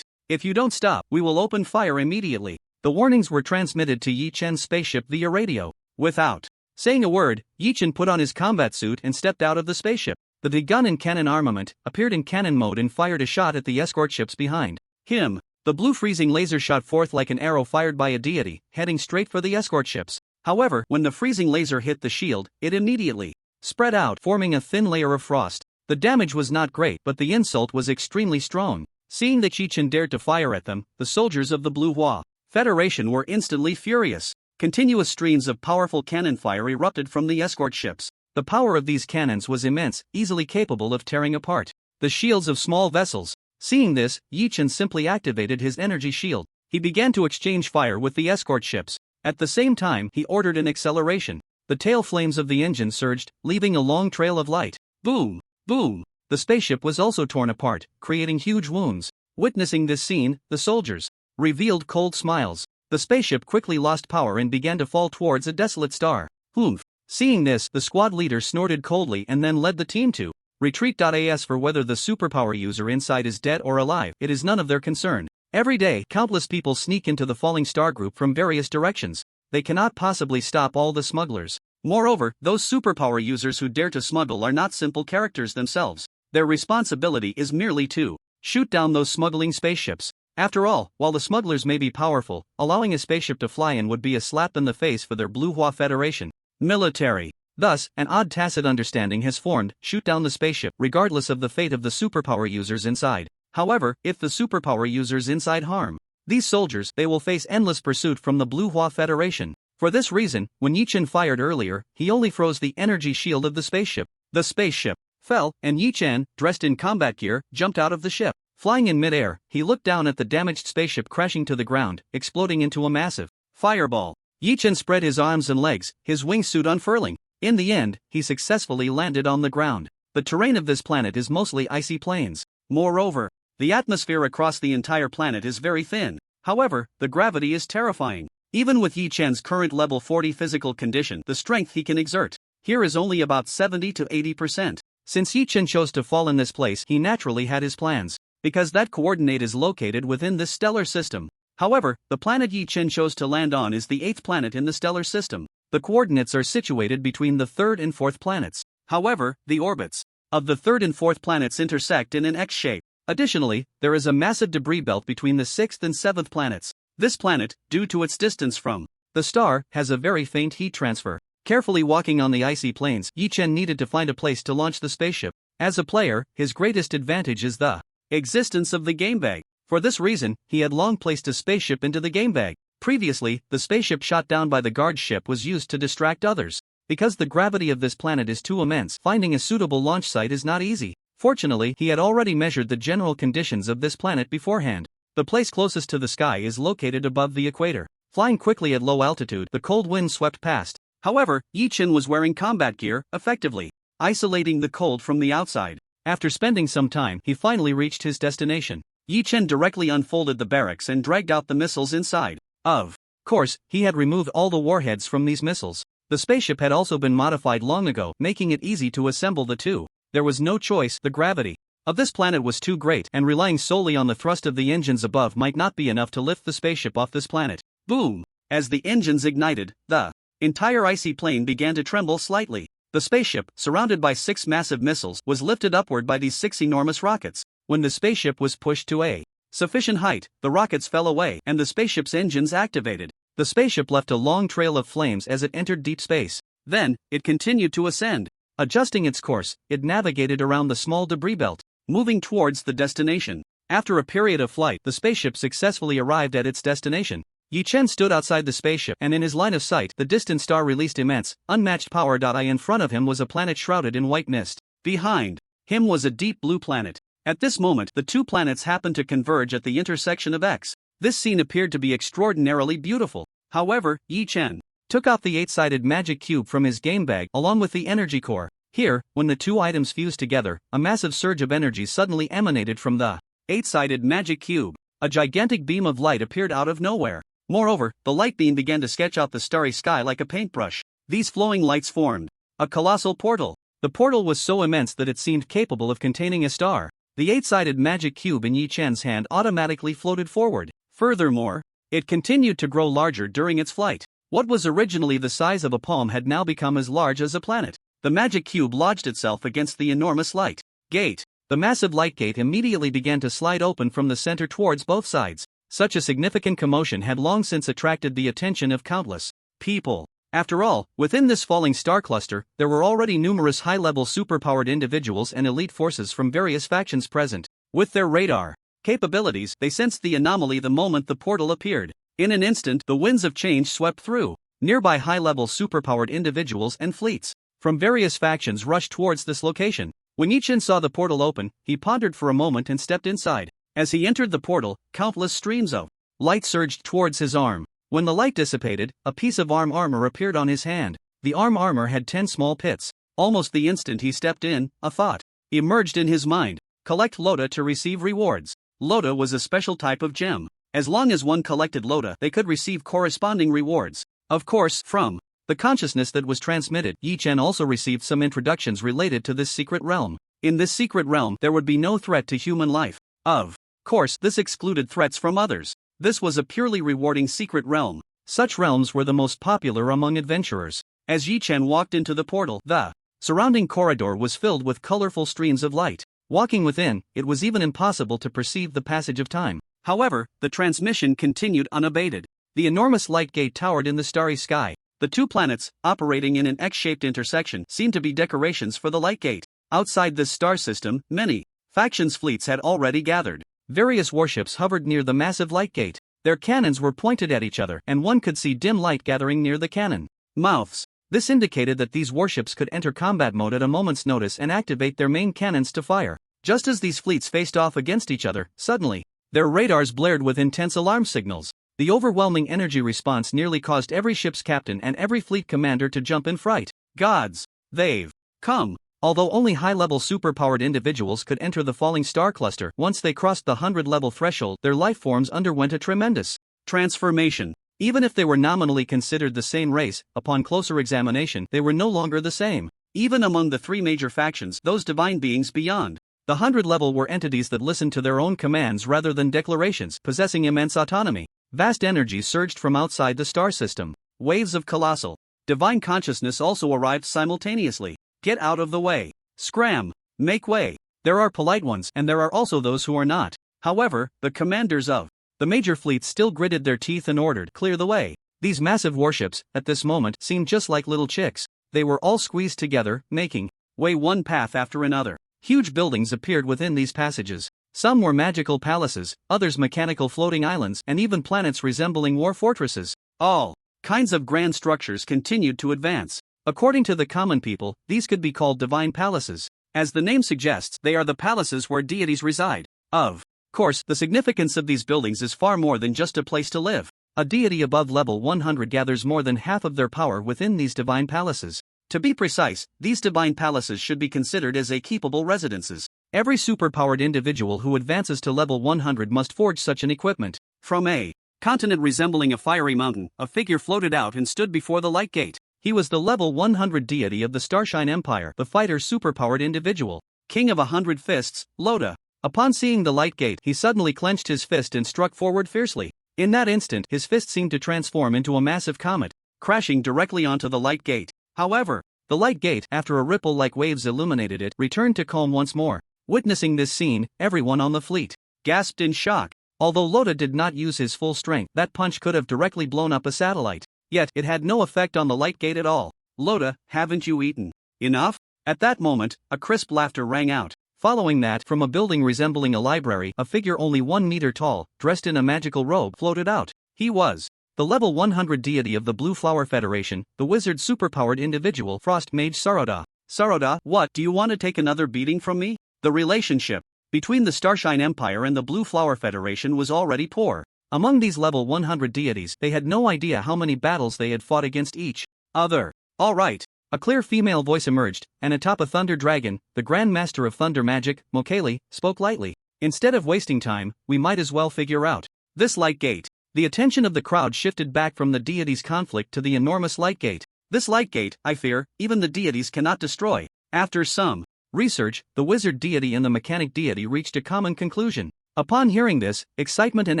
If you don't stop, we will open fire immediately. The warnings were transmitted to Yi Chen's spaceship via radio. Without saying a word, Yi Chen put on his combat suit and stepped out of the spaceship. The big gun and cannon armament appeared in cannon mode and fired a shot at the escort ships behind him. The blue freezing laser shot forth like an arrow fired by a deity, heading straight for the escort ships. However, when the freezing laser hit the shield, it immediately spread out, forming a thin layer of frost. The damage was not great, but the insult was extremely strong. Seeing that Yi Chen dared to fire at them, the soldiers of the Blue Hua Federation were instantly furious. Continuous streams of powerful cannon fire erupted from the escort ships. The power of these cannons was immense, easily capable of tearing apart the shields of small vessels. Seeing this, Yi Chen simply activated his energy shield. He began to exchange fire with the escort ships. At the same time, he ordered an acceleration. The tail flames of the engine surged, leaving a long trail of light. Boom! Boom! The spaceship was also torn apart, creating huge wounds. Witnessing this scene, the soldiers revealed cold smiles. The spaceship quickly lost power and began to fall towards a desolate star. Humph! Seeing this, the squad leader snorted coldly and then led the team to retreat. As for whether the superpower user inside is dead or alive, it is none of their concern. Every day, countless people sneak into the falling star group from various directions. They cannot possibly stop all the smugglers. Moreover, those superpower users who dare to smuggle are not simple characters themselves. Their responsibility is merely to shoot down those smuggling spaceships. After all, while the smugglers may be powerful, allowing a spaceship to fly in would be a slap in the face for their Blue Hua Federation military. Thus, an odd tacit understanding has formed: shoot down the spaceship, regardless of the fate of the superpower users inside. However, if the superpower users inside harm these soldiers, they will face endless pursuit from the Blue Hua Federation. For this reason, when Yi Chen fired earlier, he only froze the energy shield of the spaceship. The spaceship fell, and Yi Chen, dressed in combat gear, jumped out of the ship. Flying in midair, he looked down at the damaged spaceship crashing to the ground, exploding into a massive fireball. Yi Chen spread his arms and legs, his wingsuit unfurling. In the end, he successfully landed on the ground. The terrain of this planet is mostly icy plains. Moreover, the atmosphere across the entire planet is very thin. However, the gravity is terrifying. Even with Yi Chen's current level 40 physical condition, the strength he can exert here is only about 70 to 80%. Since Yi Chen chose to fall in this place, he naturally had his plans, because that coordinate is located within this stellar system. However, the planet Yi Chen chose to land on is the 8th planet in the stellar system. The coordinates are situated between the 3rd and 4th planets. However, the orbits of the 3rd and 4th planets intersect in an X shape. Additionally, there is a massive debris belt between the 6th and 7th planets. This planet, due to its distance from the star, has a very faint heat transfer. Carefully walking on the icy plains, Yi Chen needed to find a place to launch the spaceship. As a player, his greatest advantage is the existence of the game bag. For this reason, he had long placed a spaceship into the game bag. Previously, the spaceship shot down by the guard ship was used to distract others. Because the gravity of this planet is too immense, finding a suitable launch site is not easy. Fortunately, he had already measured the general conditions of this planet beforehand. The place closest to the sky is located above the equator. Flying quickly at low altitude, the cold wind swept past. However, Yi Chen was wearing combat gear, effectively isolating the cold from the outside. After spending some time, he finally reached his destination. Yi Chen directly unfolded the barracks and dragged out the missiles inside. Of course, he had removed all the warheads from these missiles. The spaceship had also been modified long ago, making it easy to assemble the two. There was no choice. The gravity of this planet was too great, and relying solely on the thrust of the engines above might not be enough to lift the spaceship off this planet. Boom! As the engines ignited, the entire icy plain began to tremble slightly. The spaceship, surrounded by 6 massive missiles, was lifted upward by these 6 enormous rockets. When the spaceship was pushed to a sufficient height, the rockets fell away and the spaceship's engines activated. The spaceship left a long trail of flames as it entered deep space. Then, it continued to ascend. Adjusting its course, it navigated around the small debris belt, moving towards the destination. After a period of flight, the spaceship successfully arrived at its destination. Yi Chen stood outside the spaceship, and in his line of sight, the distant star released immense, unmatched power. In front of him was a planet shrouded in white mist. Behind him was a deep blue planet. At this moment, the two planets happened to converge at the intersection of X. This scene appeared to be extraordinarily beautiful. However, Yi Chen took out the 8-sided magic cube from his game bag along with the energy core. Here, when the two items fused together, a massive surge of energy suddenly emanated from the 8-sided magic cube. A gigantic beam of light appeared out of nowhere. Moreover, the light beam began to sketch out the starry sky like a paintbrush. These flowing lights formed a colossal portal. The portal was so immense that it seemed capable of containing a star. The 8-sided magic cube in Yi Chen's hand automatically floated forward. Furthermore, it continued to grow larger during its flight. What was originally the size of a palm had now become as large as a planet. The magic cube lodged itself against the enormous light gate. The massive light gate immediately began to slide open from the center towards both sides. Such a significant commotion had long since attracted the attention of countless people. After all, within this falling star cluster, there were already numerous high-level superpowered individuals and elite forces from various factions present. With their radar capabilities, they sensed the anomaly the moment the portal appeared. In an instant, the winds of change swept through. Nearby high-level superpowered individuals and fleets from various factions rushed towards this location. When Yi Chen saw the portal open, he pondered for a moment and stepped inside. As he entered the portal, countless streams of light surged towards his arm. When the light dissipated, a piece of arm armor appeared on his hand. The arm armor had 10 small pits. Almost the instant he stepped in, a thought emerged in his mind: collect Lota to receive rewards. Lota was a special type of gem. As long as one collected Lota, they could receive corresponding rewards. Of course, from the consciousness that was transmitted, Yi Chen also received some introductions related to this secret realm. In this secret realm, there would be no threat to human life. Of course, this excluded threats from others. This was a purely rewarding secret realm. Such realms were the most popular among adventurers. As Yi Chen walked into the portal, the surrounding corridor was filled with colorful streams of light. Walking within, it was even impossible to perceive the passage of time. However, the transmission continued unabated. The enormous light gate towered in the starry sky. The two planets, operating in an X-shaped intersection, seemed to be decorations for the light gate. Outside this star system, many factions' fleets had already gathered. Various warships hovered near the massive light gate. Their cannons were pointed at each other, and one could see dim light gathering near the cannon mouths. This indicated that these warships could enter combat mode at a moment's notice and activate their main cannons to fire. Just as these fleets faced off against each other, suddenly, their radars blared with intense alarm signals. The overwhelming energy response nearly caused every ship's captain and every fleet commander to jump in fright. Gods! They've come! Although only high-level superpowered individuals could enter the falling star cluster, once they crossed the 100-level threshold, their life forms underwent a tremendous transformation. Even if they were nominally considered the same race, upon closer examination, they were no longer the same. Even among the three major factions, those divine beings beyond the 100 level were entities that listened to their own commands rather than declarations, possessing immense autonomy. Vast energies surged from outside the star system. Waves of colossal divine consciousness also arrived simultaneously. Get out of the way. Scram. Make way. There are polite ones, and there are also those who are not. However, the commanders of the major fleets still gritted their teeth and ordered, clear the way. These massive warships, at this moment, seemed just like little chicks. They were all squeezed together, making way one path after another. Huge buildings appeared within these passages. Some were magical palaces, others mechanical floating islands, and even planets resembling war fortresses. All kinds of grand structures continued to advance. According to the common people, these could be called divine palaces. As the name suggests, they are the palaces where deities reside. Of course, the significance of these buildings is far more than just a place to live. A deity above level 100 gathers more than half of their power within these divine palaces. To be precise, these divine palaces should be considered as keepable residences. Every superpowered individual who advances to level 100 must forge such an equipment. From a continent resembling a fiery mountain, a figure floated out and stood before the light gate. He was the level 100 deity of the Starshine Empire, the fighter's superpowered individual. King of 100 fists, Lota. Upon seeing the light gate, he suddenly clenched his fist and struck forward fiercely. In that instant, his fist seemed to transform into a massive comet, crashing directly onto the light gate. However, the light gate, after a ripple like waves illuminated it, returned to calm once more. Witnessing this scene, everyone on the fleet gasped in shock. Although Lota did not use his full strength, that punch could have directly blown up a satellite. Yet, it had no effect on the light gate at all. Lota, haven't you eaten enough? At that moment, a crisp laughter rang out. Following that, from a building resembling a library, a figure only 1 meter tall, dressed in a magical robe, floated out. He was the level 100 deity of the Blue Flower Federation, the wizard superpowered individual, Frost Mage Saroda. Saroda, what, do you want to take another beating from me? The relationship between the Starshine Empire and the Blue Flower Federation was already poor. Among these level 100 deities, they had no idea how many battles they had fought against each other. Alright. A clear female voice emerged, and atop a thunder dragon, the Grand Master of Thunder Magic, Mokali, spoke lightly. Instead of wasting time, we might as well figure out this light gate. The attention of the crowd shifted back from the deities' conflict to the enormous light gate. This light gate, I fear, even the deities cannot destroy. After some research, the wizard deity and the mechanic deity reached a common conclusion. Upon hearing this, excitement and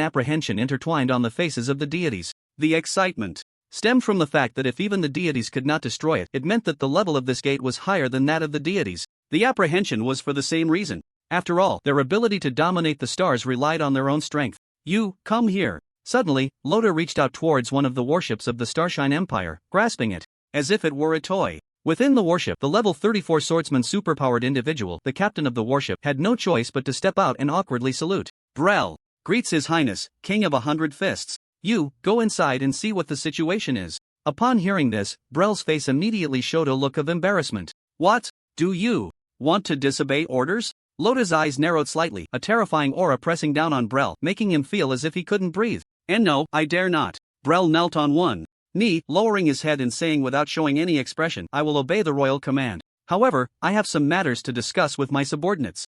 apprehension intertwined on the faces of the deities. The excitement stemmed from the fact that if even the deities could not destroy it, it meant that the level of this gate was higher than that of the deities. The apprehension was for the same reason. After all, their ability to dominate the stars relied on their own strength. You, come here. Suddenly, Loda reached out towards one of the warships of the Starshine Empire, grasping it as if it were a toy. Within the warship, the level 34 swordsman superpowered individual, the captain of the warship, had no choice but to step out and awkwardly salute. Brel greets His Highness, King of 100 Fists. You, go inside and see what the situation is. Upon hearing this, Brel's face immediately showed a look of embarrassment. What? Do you want to disobey orders? Loda's eyes narrowed slightly, a terrifying aura pressing down on Brel, making him feel as if he couldn't breathe. And no, I dare not. Brel knelt on one knee, lowering his head and saying without showing any expression, I will obey the royal command. However, I have some matters to discuss with my subordinates.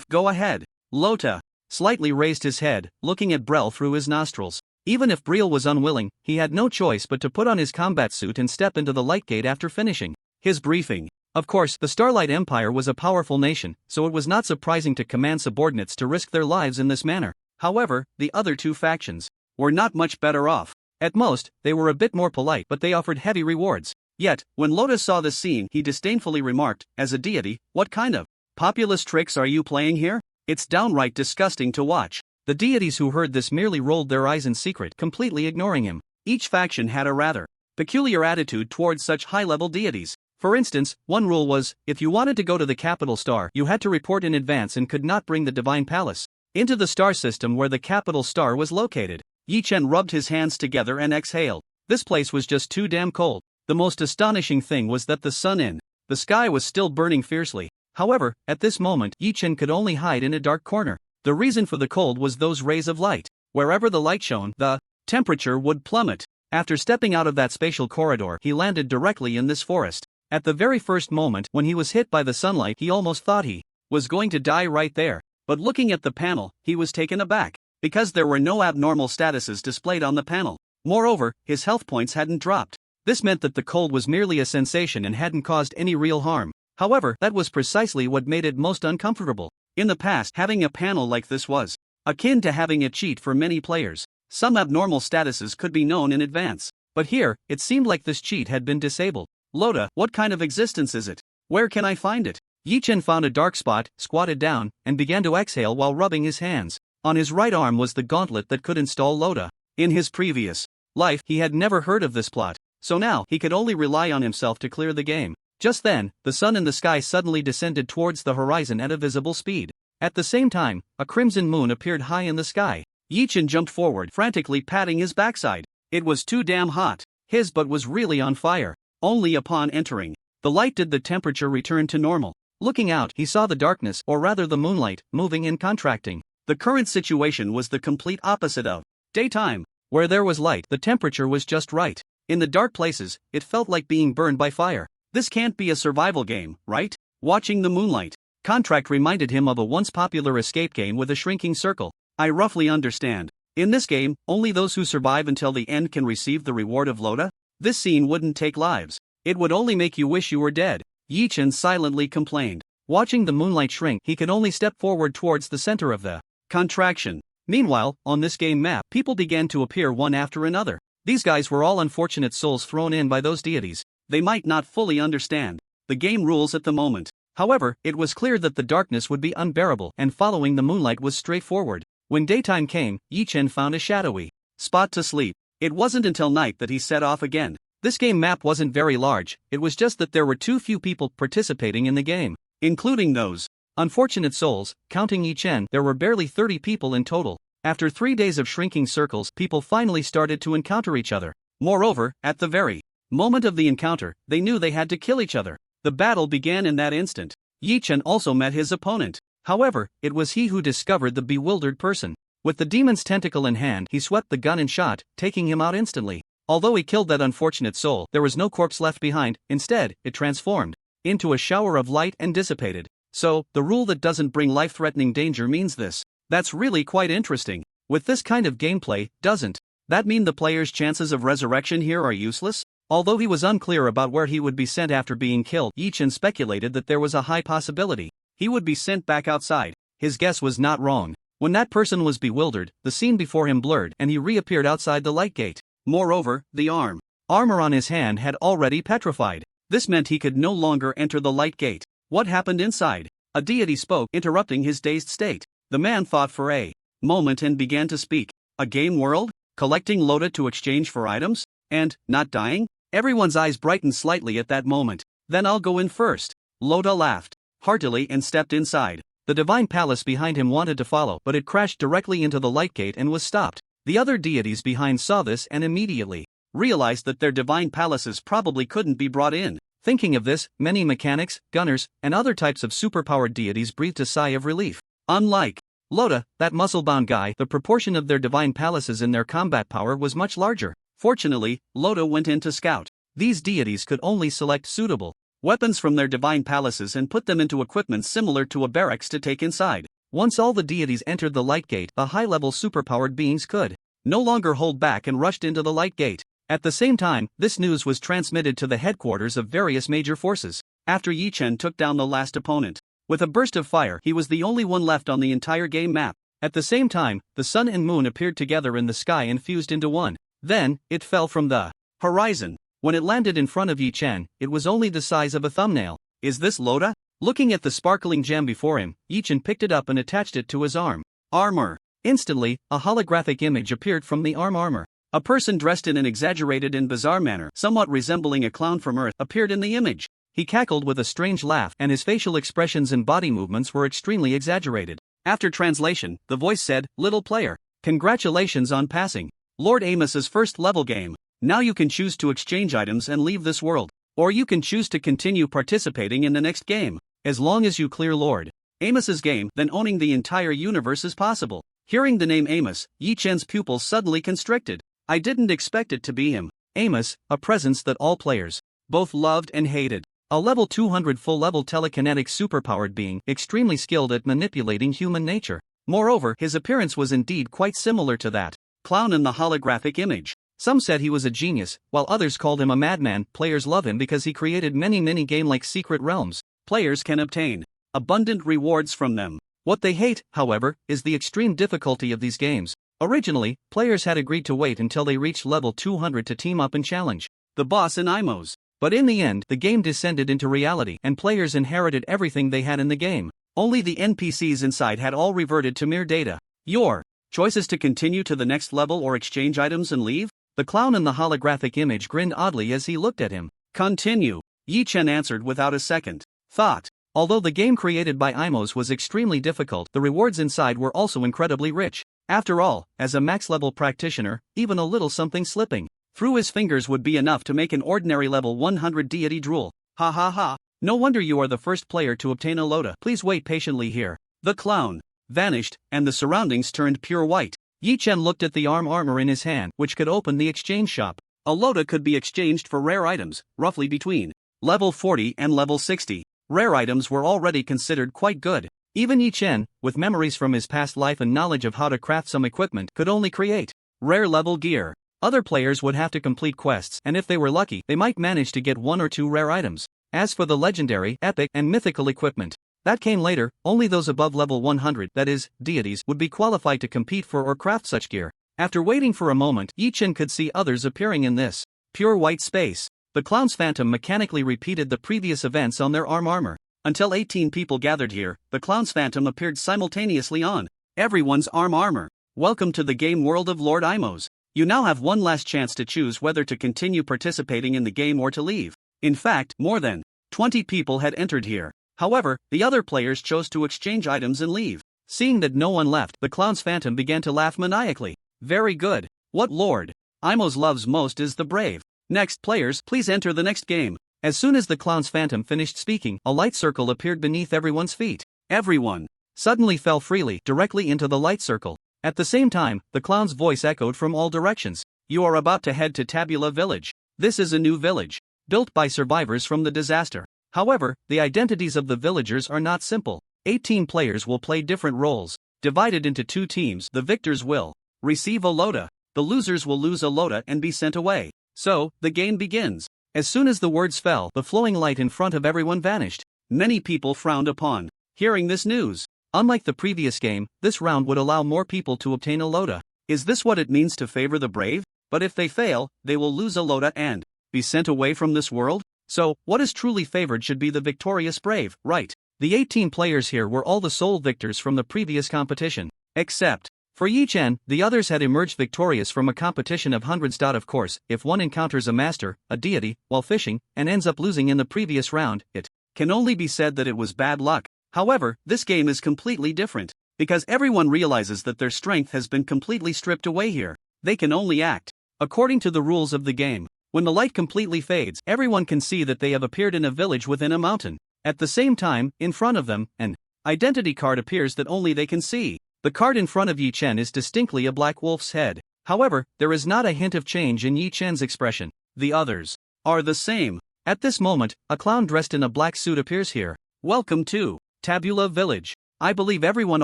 Go ahead. Lota slightly raised his head, looking at Brel through his nostrils. Even if Brel was unwilling, he had no choice but to put on his combat suit and step into the light gate after finishing his briefing. Of course, the Starlight Empire was a powerful nation, so it was not surprising to command subordinates to risk their lives in this manner. However, the other two factions were not much better off. At most, they were a bit more polite, but they offered heavy rewards. Yet, when Lotus saw this scene, he disdainfully remarked, as a deity, what kind of populist tricks are you playing here? It's downright disgusting to watch. The deities who heard this merely rolled their eyes in secret, completely ignoring him. Each faction had a rather peculiar attitude towards such high-level deities. For instance, one rule was, if you wanted to go to the capital star, you had to report in advance and could not bring the divine palace into the star system where the capital star was located. Yi Chen rubbed his hands together and exhaled. This place was just too damn cold. The most astonishing thing was that the sun in the sky was still burning fiercely. However, at this moment, Yi Chen could only hide in a dark corner. The reason for the cold was those rays of light. Wherever the light shone, the temperature would plummet. After stepping out of that spatial corridor, he landed directly in this forest. At the very first moment, when he was hit by the sunlight, he almost thought he was going to die right there. But looking at the panel, he was taken aback, because there were no abnormal statuses displayed on the panel. Moreover, his health points hadn't dropped. This meant that the cold was merely a sensation and hadn't caused any real harm. However, that was precisely what made it most uncomfortable. In the past, having a panel like this was akin to having a cheat for many players. Some abnormal statuses could be known in advance. But here, it seemed like this cheat had been disabled. Loda, what kind of existence is it? Where can I find it? Yi Chen found a dark spot, squatted down, and began to exhale while rubbing his hands. On his right arm was the gauntlet that could install Loda. In his previous life, he had never heard of this plot, so now he could only rely on himself to clear the game. Just then, the sun in the sky suddenly descended towards the horizon at a visible speed. At the same time, a crimson moon appeared high in the sky. Yi Chen jumped forward, frantically patting his backside. It was too damn hot. His butt was really on fire. Only upon entering the light did the temperature return to normal. Looking out, he saw the darkness, or rather the moonlight, moving and contracting. The current situation was the complete opposite of daytime. Where there was light, the temperature was just right. In the dark places, it felt like being burned by fire. This can't be a survival game, right? Watching the moonlight contract reminded him of a once popular escape game with a shrinking circle. I roughly understand. In this game, only those who survive until the end can receive the reward of Loda? This scene wouldn't take lives. It would only make you wish you were dead. Yi Chen silently complained. Watching the moonlight shrink, he could only step forward towards the center of the contraction. Meanwhile, on this game map, people began to appear one after another. These guys were all unfortunate souls thrown in by those deities. They might not fully understand the game rules at the moment. However, it was clear that the darkness would be unbearable, and following the moonlight was straightforward. When daytime came, Yi Chen found a shadowy spot to sleep. It wasn't until night that he set off again. This game map wasn't very large, it was just that there were too few people participating in the game. Including those unfortunate souls, counting Yi Chen, there were barely 30 people in total. After 3 days of shrinking circles, people finally started to encounter each other. Moreover, at the very moment of the encounter, they knew they had to kill each other. The battle began in that instant. Yi Chen also met his opponent. However, it was he who discovered the bewildered person. With the demon's tentacle in hand, he swept the gun and shot, taking him out instantly. Although he killed that unfortunate soul, there was no corpse left behind. Instead, it transformed into a shower of light and dissipated. So, the rule that doesn't bring life-threatening danger means this. That's really quite interesting. With this kind of gameplay, doesn't that mean the player's chances of resurrection here are useless? Although he was unclear about where he would be sent after being killed, Yi-Chen speculated that there was a high possibility he would be sent back outside. His guess was not wrong. When that person was bewildered, the scene before him blurred and he reappeared outside the light gate. Moreover, the armor on his hand had already petrified. This meant he could no longer enter the light gate. What happened inside? A deity spoke, interrupting his dazed state. The man thought for a moment and began to speak. A game world? Collecting Loda to exchange for items? And not dying? Everyone's eyes brightened slightly at that moment. Then I'll go in first. Loda laughed heartily and stepped inside. The divine palace behind him wanted to follow, but it crashed directly into the light gate and was stopped. The other deities behind saw this and immediately realized that their divine palaces probably couldn't be brought in. Thinking of this, many mechanics, gunners, and other types of superpowered deities breathed a sigh of relief. Unlike Loda, that muscle-bound guy, the proportion of their divine palaces in their combat power was much larger. Fortunately, Loda went in to scout. These deities could only select suitable weapons from their divine palaces and put them into equipment similar to a barracks to take inside. Once all the deities entered the light gate, the high-level superpowered beings could no longer hold back and rushed into the light gate. At the same time, this news was transmitted to the headquarters of various major forces. After Yi-Chen took down the last opponent with a burst of fire, he was the only one left on the entire game map. At the same time, the sun and moon appeared together in the sky and fused into one. Then, it fell from the horizon. When it landed in front of Yi-Chen, it was only the size of a thumbnail. Is this Loda? Looking at the sparkling gem before him, Yi-Chen picked it up and attached it to his armor. Instantly, a holographic image appeared from the armor. A person dressed in an exaggerated and bizarre manner, somewhat resembling a clown from Earth, appeared in the image. He cackled with a strange laugh, and his facial expressions and body movements were extremely exaggerated. After translation, the voice said, "Little player, congratulations on passing Lord Amos's first-level game. Now you can choose to exchange items and leave this world. Or you can choose to continue participating in the next game. As long as you clear Lord Amos's game, then owning the entire universe is possible." Hearing the name Amos, Yi-Chen's pupils suddenly constricted. I didn't expect it to be him. Amos, a presence that all players both loved and hated. A level 200 full-level telekinetic superpowered being, extremely skilled at manipulating human nature. Moreover, his appearance was indeed quite similar to that clown in the holographic image. Some said he was a genius, while others called him a madman. Players love him because he created many mini-game-like secret realms. Players can obtain abundant rewards from them. What they hate, however, is the extreme difficulty of these games. Originally, players had agreed to wait until they reached level 200 to team up and challenge the boss in IMOs. But in the end, the game descended into reality, and players inherited everything they had in the game. Only the NPCs inside had all reverted to mere data. Your choice is to continue to the next level or exchange items and leave? The clown in the holographic image grinned oddly as he looked at him. Continue, Yi-Chen answered without a second thought. Although the game created by IMOs was extremely difficult, the rewards inside were also incredibly rich. After all, as a max-level practitioner, even a little something slipping through his fingers would be enough to make an ordinary level 100 deity drool. Ha ha ha. No wonder you are the first player to obtain a Loda. Please wait patiently here. The clown vanished, and the surroundings turned pure white. Yi-Chen looked at the armor in his hand, which could open the exchange shop. A Loda could be exchanged for rare items, roughly between level 40 and level 60. Rare items were already considered quite good. Even Yi-Chen, with memories from his past life and knowledge of how to craft some equipment, could only create rare level gear. Other players would have to complete quests, and if they were lucky, they might manage to get 1 or 2 rare items. As for the legendary, epic, and mythical equipment, that came later. Only those above level 100, that is, deities, would be qualified to compete for or craft such gear. After waiting for a moment, Yi-Chen could see others appearing in this pure white space. The clown's phantom mechanically repeated the previous events on their armor. Until 18 people gathered here, the clown's phantom appeared simultaneously on everyone's armor. Welcome to the game world of Lord Imos. You now have one last chance to choose whether to continue participating in the game or to leave. In fact, more than 20 people had entered here. However, the other players chose to exchange items and leave. Seeing that no one left, the clown's phantom began to laugh maniacally. Very good. What Lord Imos loves most is the brave. Next, players, please enter the next game. As soon as the clown's phantom finished speaking, a light circle appeared beneath everyone's feet. Everyone suddenly fell freely directly into the light circle. At the same time, the clown's voice echoed from all directions. You are about to head to Tabula Village. This is a new village, built by survivors from the disaster. However, the identities of the villagers are not simple. 18 players will play different roles. Divided into 2 teams, the victors will receive a lota. The losers will lose a lota and be sent away. So, the game begins. As soon as the words fell, the flowing light in front of everyone vanished. Many people frowned upon hearing this news. Unlike the previous game, this round would allow more people to obtain a lota. Is this what it means to favor the brave? But if they fail, they will lose a lota and be sent away from this world? So, what is truly favored should be the victorious brave, right? The 18 players here were all the sole victors from the previous competition. Except for Yi Chen, the others had emerged victorious from a competition of hundreds. Of course, if one encounters a master, a deity, while fishing, and ends up losing in the previous round, it can only be said that it was bad luck. However, this game is completely different, because everyone realizes that their strength has been completely stripped away here. They can only act according to the rules of the game. When the light completely fades, everyone can see that they have appeared in a village within a mountain. At the same time, in front of them, an identity card appears that only they can see. The card in front of Yi Chen is distinctly a black wolf's head. However, there is not a hint of change in Yi Chen's expression. The others are the same. At this moment, a clown dressed in a black suit appears here. Welcome to Tabula Village. I believe everyone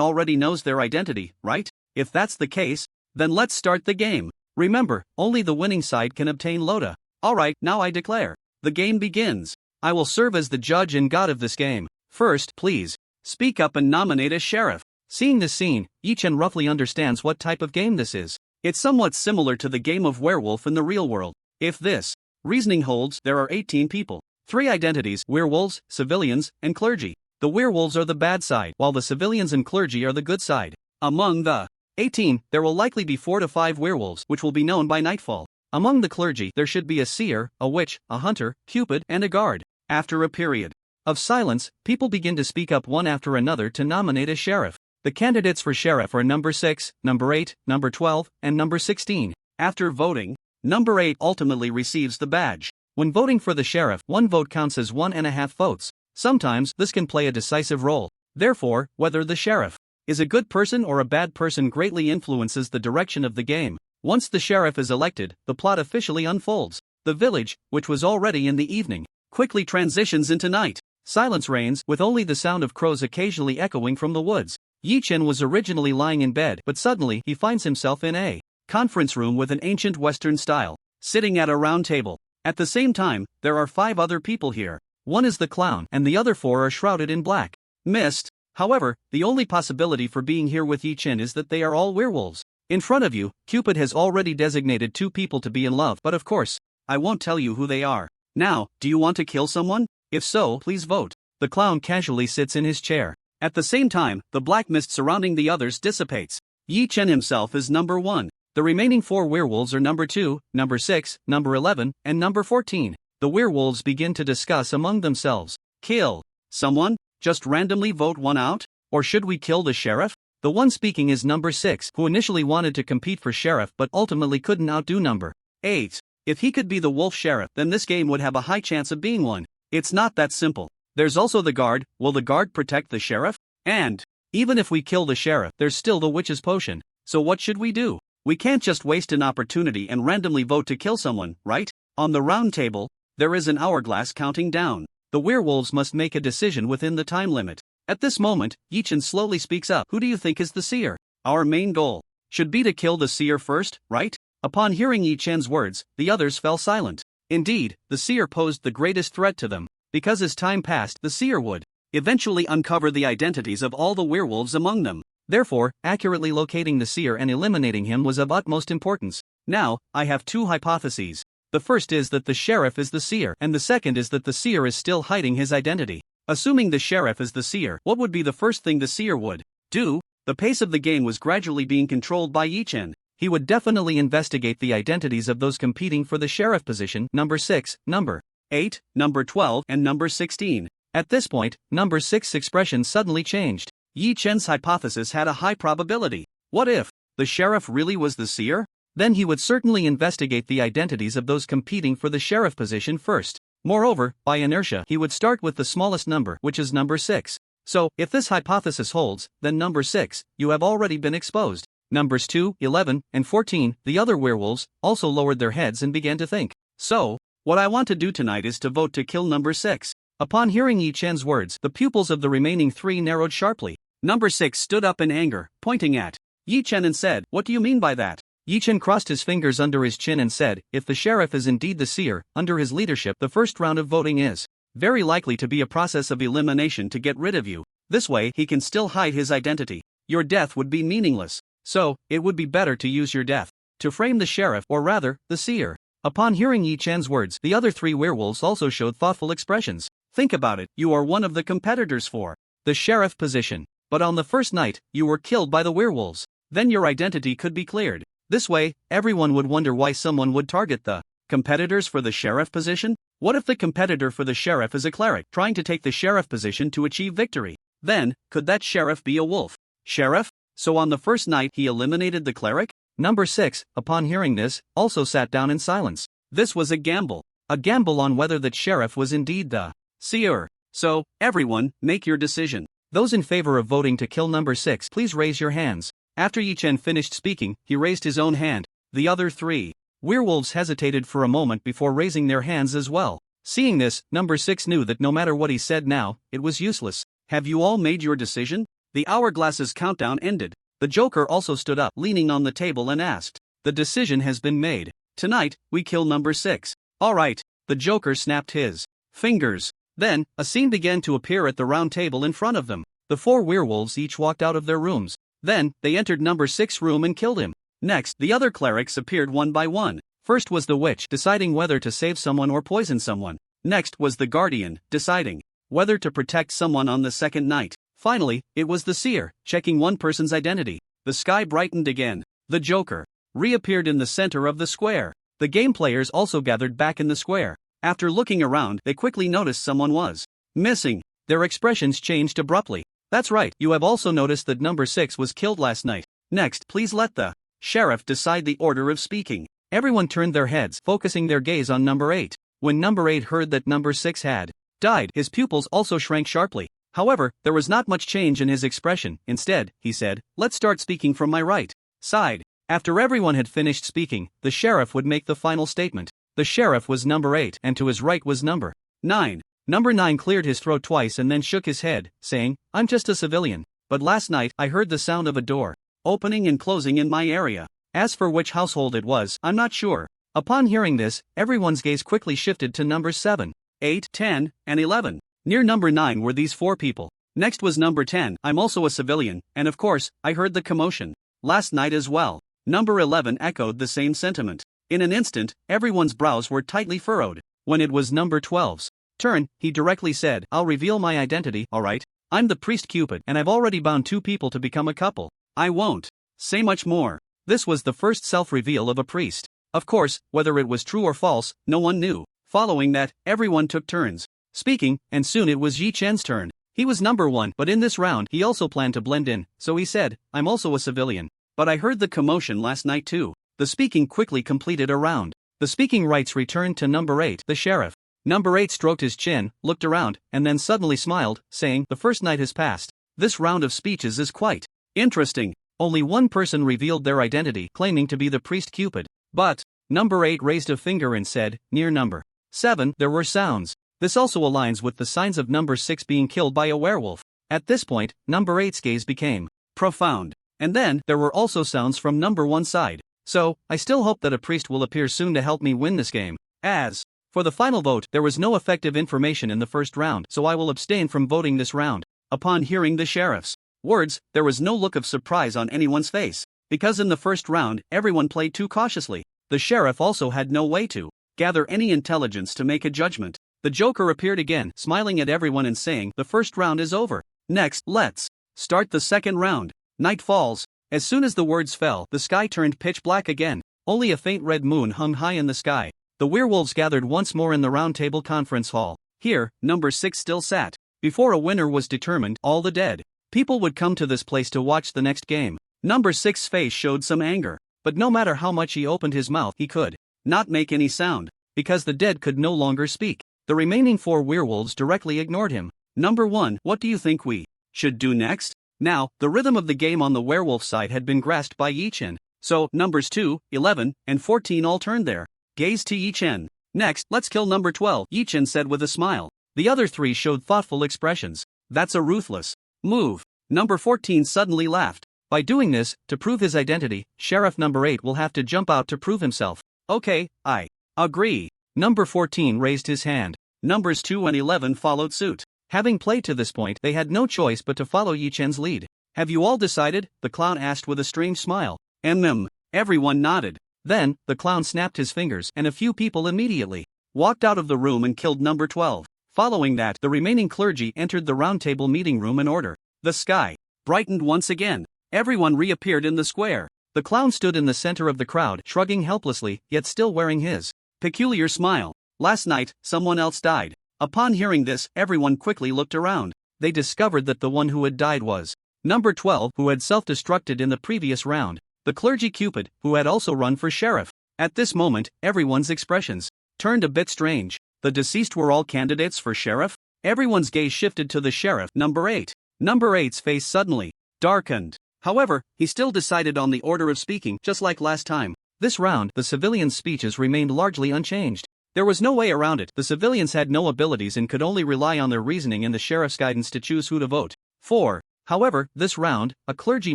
already knows their identity, right? If that's the case, then let's start the game. Remember, only the winning side can obtain lota. Alright, now I declare. The game begins. I will serve as the judge and god of this game. First, please, speak up and nominate a sheriff. Seeing this scene, Yi Chen roughly understands what type of game this is. It's somewhat similar to the game of werewolf in the real world. If this reasoning holds, there are 18 people. 3 identities: werewolves, civilians, and clergy. The werewolves are the bad side, while the civilians and clergy are the good side. Among the 18, there will likely be 4 to 5 werewolves, which will be known by nightfall. Among the clergy, there should be a seer, a witch, a hunter, cupid, and a guard. After a period of silence, people begin to speak up one after another to nominate a sheriff. The candidates for sheriff are number 6, number 8, number 12, and number 16. After voting, number 8 ultimately receives the badge. When voting for the sheriff, 1 vote counts as 1.5 votes. Sometimes, this can play a decisive role. Therefore, whether the sheriff is a good person or a bad person greatly influences the direction of the game. Once the sheriff is elected, the plot officially unfolds. The village, which was already in the evening, quickly transitions into night. Silence reigns, with only the sound of crows occasionally echoing from the woods. Yi Chen was originally lying in bed, but suddenly he finds himself in a conference room with an ancient Western style, sitting at a round table. At the same time, there are 5 other people here. One is the clown, and the other 4 are shrouded in black mist. However, the only possibility for being here with Yi Chen is that they are all werewolves. In front of you, Cupid has already designated 2 people to be in love, but of course, I won't tell you who they are. Now, do you want to kill someone? If so, please vote. The clown casually sits in his chair. At the same time, the black mist surrounding the others dissipates. Yi Chen himself is number 1. The remaining 4 werewolves are number 2, number 6, number 11, and number 14. The werewolves begin to discuss among themselves. Kill someone? Just randomly vote one out? Or should we kill the sheriff? The one speaking is number 6, who initially wanted to compete for sheriff but ultimately couldn't outdo number 8. If he could be the wolf sheriff, then this game would have a high chance of being one. It's not that simple. There's also the guard. Will the guard protect the sheriff? And even if we kill the sheriff, there's still the witch's potion. So what should we do? We can't just waste an opportunity and randomly vote to kill someone, right? On the round table, there is an hourglass counting down. The werewolves must make a decision within the time limit. At this moment, Yi Chen slowly speaks up. Who do you think is the seer? Our main goal should be to kill the seer first, right? Upon hearing Yi Chen's words, the others fell silent. Indeed, the seer posed the greatest threat to them, because as time passed, the seer would eventually uncover the identities of all the werewolves among them. Therefore, accurately locating the seer and eliminating him was of utmost importance. Now, I have 2 hypotheses. The first is that the sheriff is the seer, and the second is that the seer is still hiding his identity. Assuming the sheriff is the seer, what would be the first thing the seer would do? The pace of the game was gradually being controlled by Yi Chen. He would definitely investigate the identities of those competing for the sheriff position, number 6, number 8, number 12, and number 16. At this point, number 6's expression suddenly changed. Yi Chen's hypothesis had a high probability. What if the sheriff really was the seer? Then he would certainly investigate the identities of those competing for the sheriff position first. Moreover, by inertia, he would start with the smallest number, which is number 6. So, if this hypothesis holds, then number 6, you have already been exposed. Numbers 2, 11, and 14, the other werewolves, also lowered their heads and began to think. So, what I want to do tonight is to vote to kill number 6. Upon hearing Yi Chen's words, the pupils of the remaining 3 narrowed sharply. Number 6 stood up in anger, pointing at Yi Chen and said, "What do you mean by that?" Yi Chen crossed his fingers under his chin and said, "If the sheriff is indeed the seer, under his leadership the first round of voting is very likely to be a process of elimination to get rid of you. This way he can still hide his identity. Your death would be meaningless. So, it would be better to use your death to frame the sheriff, or rather, the seer." Upon hearing Yi Chen's words, the other 3 werewolves also showed thoughtful expressions. Think about it, you are one of the competitors for the sheriff position. But on the first night, you were killed by the werewolves. Then your identity could be cleared. This way, everyone would wonder why someone would target the competitors for the sheriff position. What if the competitor for the sheriff is a cleric trying to take the sheriff position to achieve victory? Then, could that sheriff be a wolf sheriff? So on the first night he eliminated the cleric? Number 6, upon hearing this, also sat down in silence. This was a gamble. A gamble on whether that sheriff was indeed the seer. So, everyone, make your decision. Those in favor of voting to kill number 6, please raise your hands. After Yi Chen finished speaking, he raised his own hand. The other 3 werewolves hesitated for a moment before raising their hands as well. Seeing this, number 6 knew that no matter what he said now, it was useless. Have you all made your decision? The hourglass's countdown ended. The Joker also stood up, leaning on the table, and asked, "The decision has been made. Tonight, we kill number 6. Alright." The Joker snapped his fingers. Then, a scene began to appear at the round table in front of them. The 4 werewolves each walked out of their rooms. Then, they entered number 6's room and killed him. Next, the other clerics appeared one by one. First was the witch, deciding whether to save someone or poison someone. Next was the guardian, deciding whether to protect someone on the second night. Finally, it was the seer, checking one person's identity. The sky brightened again. The Joker reappeared in the center of the square. The game players also gathered back in the square. After looking around, they quickly noticed someone was missing. Their expressions changed abruptly. That's right, you have also noticed that number 6 was killed last night. Next, please let the sheriff decide the order of speaking. Everyone turned their heads, focusing their gaze on number 8. When number 8 heard that number 6 had died, his pupils also shrank sharply. However, there was not much change in his expression. Instead, he said, "Let's start speaking from my right side." After everyone had finished speaking, the sheriff would make the final statement. The sheriff was number 8, and to his right was number 9. Number 9 cleared his throat twice and then shook his head, saying, "I'm just a civilian. But last night, I heard the sound of a door opening and closing in my area. As for which household it was, I'm not sure." Upon hearing this, everyone's gaze quickly shifted to numbers 7, 8, 10, and 11. Near number 9 were these 4 people. Next was number 10, "I'm also a civilian, and of course, I heard the commotion last night as well." Number 11 echoed the same sentiment. In an instant, everyone's brows were tightly furrowed. When it was number 12's turn, he directly said, "I'll reveal my identity, alright? I'm the priest Cupid, and I've already bound 2 people to become a couple. I won't say much more." This was the first self-reveal of a priest. Of course, whether it was true or false, no one knew. Following that, everyone took turns speaking, and soon it was Yi Chen's turn. He was number 1, but in this round he also planned to blend in, so he said, "I'm also a civilian. But I heard the commotion last night too." The speaking quickly completed a round. The speaking rights returned to number 8, the sheriff. Number 8 stroked his chin, looked around, and then suddenly smiled, saying, "The first night has passed. This round of speeches is quite interesting." Only one person revealed their identity, claiming to be the priest Cupid. But number 8 raised a finger and said, "Near number 7, there were sounds." This also aligns with the signs of number 6 being killed by a werewolf. At this point, number 8's gaze became profound. And then, there were also sounds from number 1's side. So, I still hope that a priest will appear soon to help me win this game. As for the final vote, there was no effective information in the first round, so I will abstain from voting this round. Upon hearing the sheriff's words, there was no look of surprise on anyone's face. Because in the first round, everyone played too cautiously. The sheriff also had no way to gather any intelligence to make a judgment. The Joker appeared again, smiling at everyone and saying, "The first round is over. Next, let's start the second round." Night falls. As soon as the words fell, the sky turned pitch black again. Only a faint red moon hung high in the sky. The werewolves gathered once more in the round table conference hall. Here, number 6 still sat. Before a winner was determined, all the dead people would come to this place to watch the next game. Number 6's face showed some anger. But no matter how much he opened his mouth, he could not make any sound. Because the dead could no longer speak. The remaining 4 werewolves directly ignored him. "Number 1, what do you think we should do next? Now, the rhythm of the game on the werewolf side had been grasped by Yi-Chen, so numbers 2, 11, and 14 all turned their gaze to Yi-Chen. Next, let's kill number 12, Yi-Chen said with a smile. The other three showed thoughtful expressions. That's a ruthless move. Number 14 suddenly laughed. By doing this, to prove his identity, Sheriff number 8 will have to jump out to prove himself. Okay, I agree. Number 14 raised his hand. Numbers 2 and 11 followed suit. Having played to this point, they had no choice but to follow Yi-Chen's lead. Have you all decided? The clown asked with a strange smile. Everyone nodded. Then, the clown snapped his fingers and a few people immediately walked out of the room and killed number 12. Following that, the remaining clergy entered the roundtable meeting room in order. The sky brightened once again. Everyone reappeared in the square. The clown stood in the center of the crowd, shrugging helplessly, yet still wearing his peculiar smile. Last night, someone else died. Upon hearing this, everyone quickly looked around. They discovered that the one who had died was number 12, who had self-destructed in the previous round. The clergy Cupid, who had also run for sheriff. At this moment, everyone's expressions turned a bit strange. The deceased were all candidates for sheriff? Everyone's gaze shifted to the sheriff, number 8. Number 8's face suddenly darkened. However, he still decided on the order of speaking, just like last time. This round, the civilians' speeches remained largely unchanged. There was no way around it. The civilians had no abilities and could only rely on their reasoning and the sheriff's guidance to choose who to vote for. However, this round, a clergy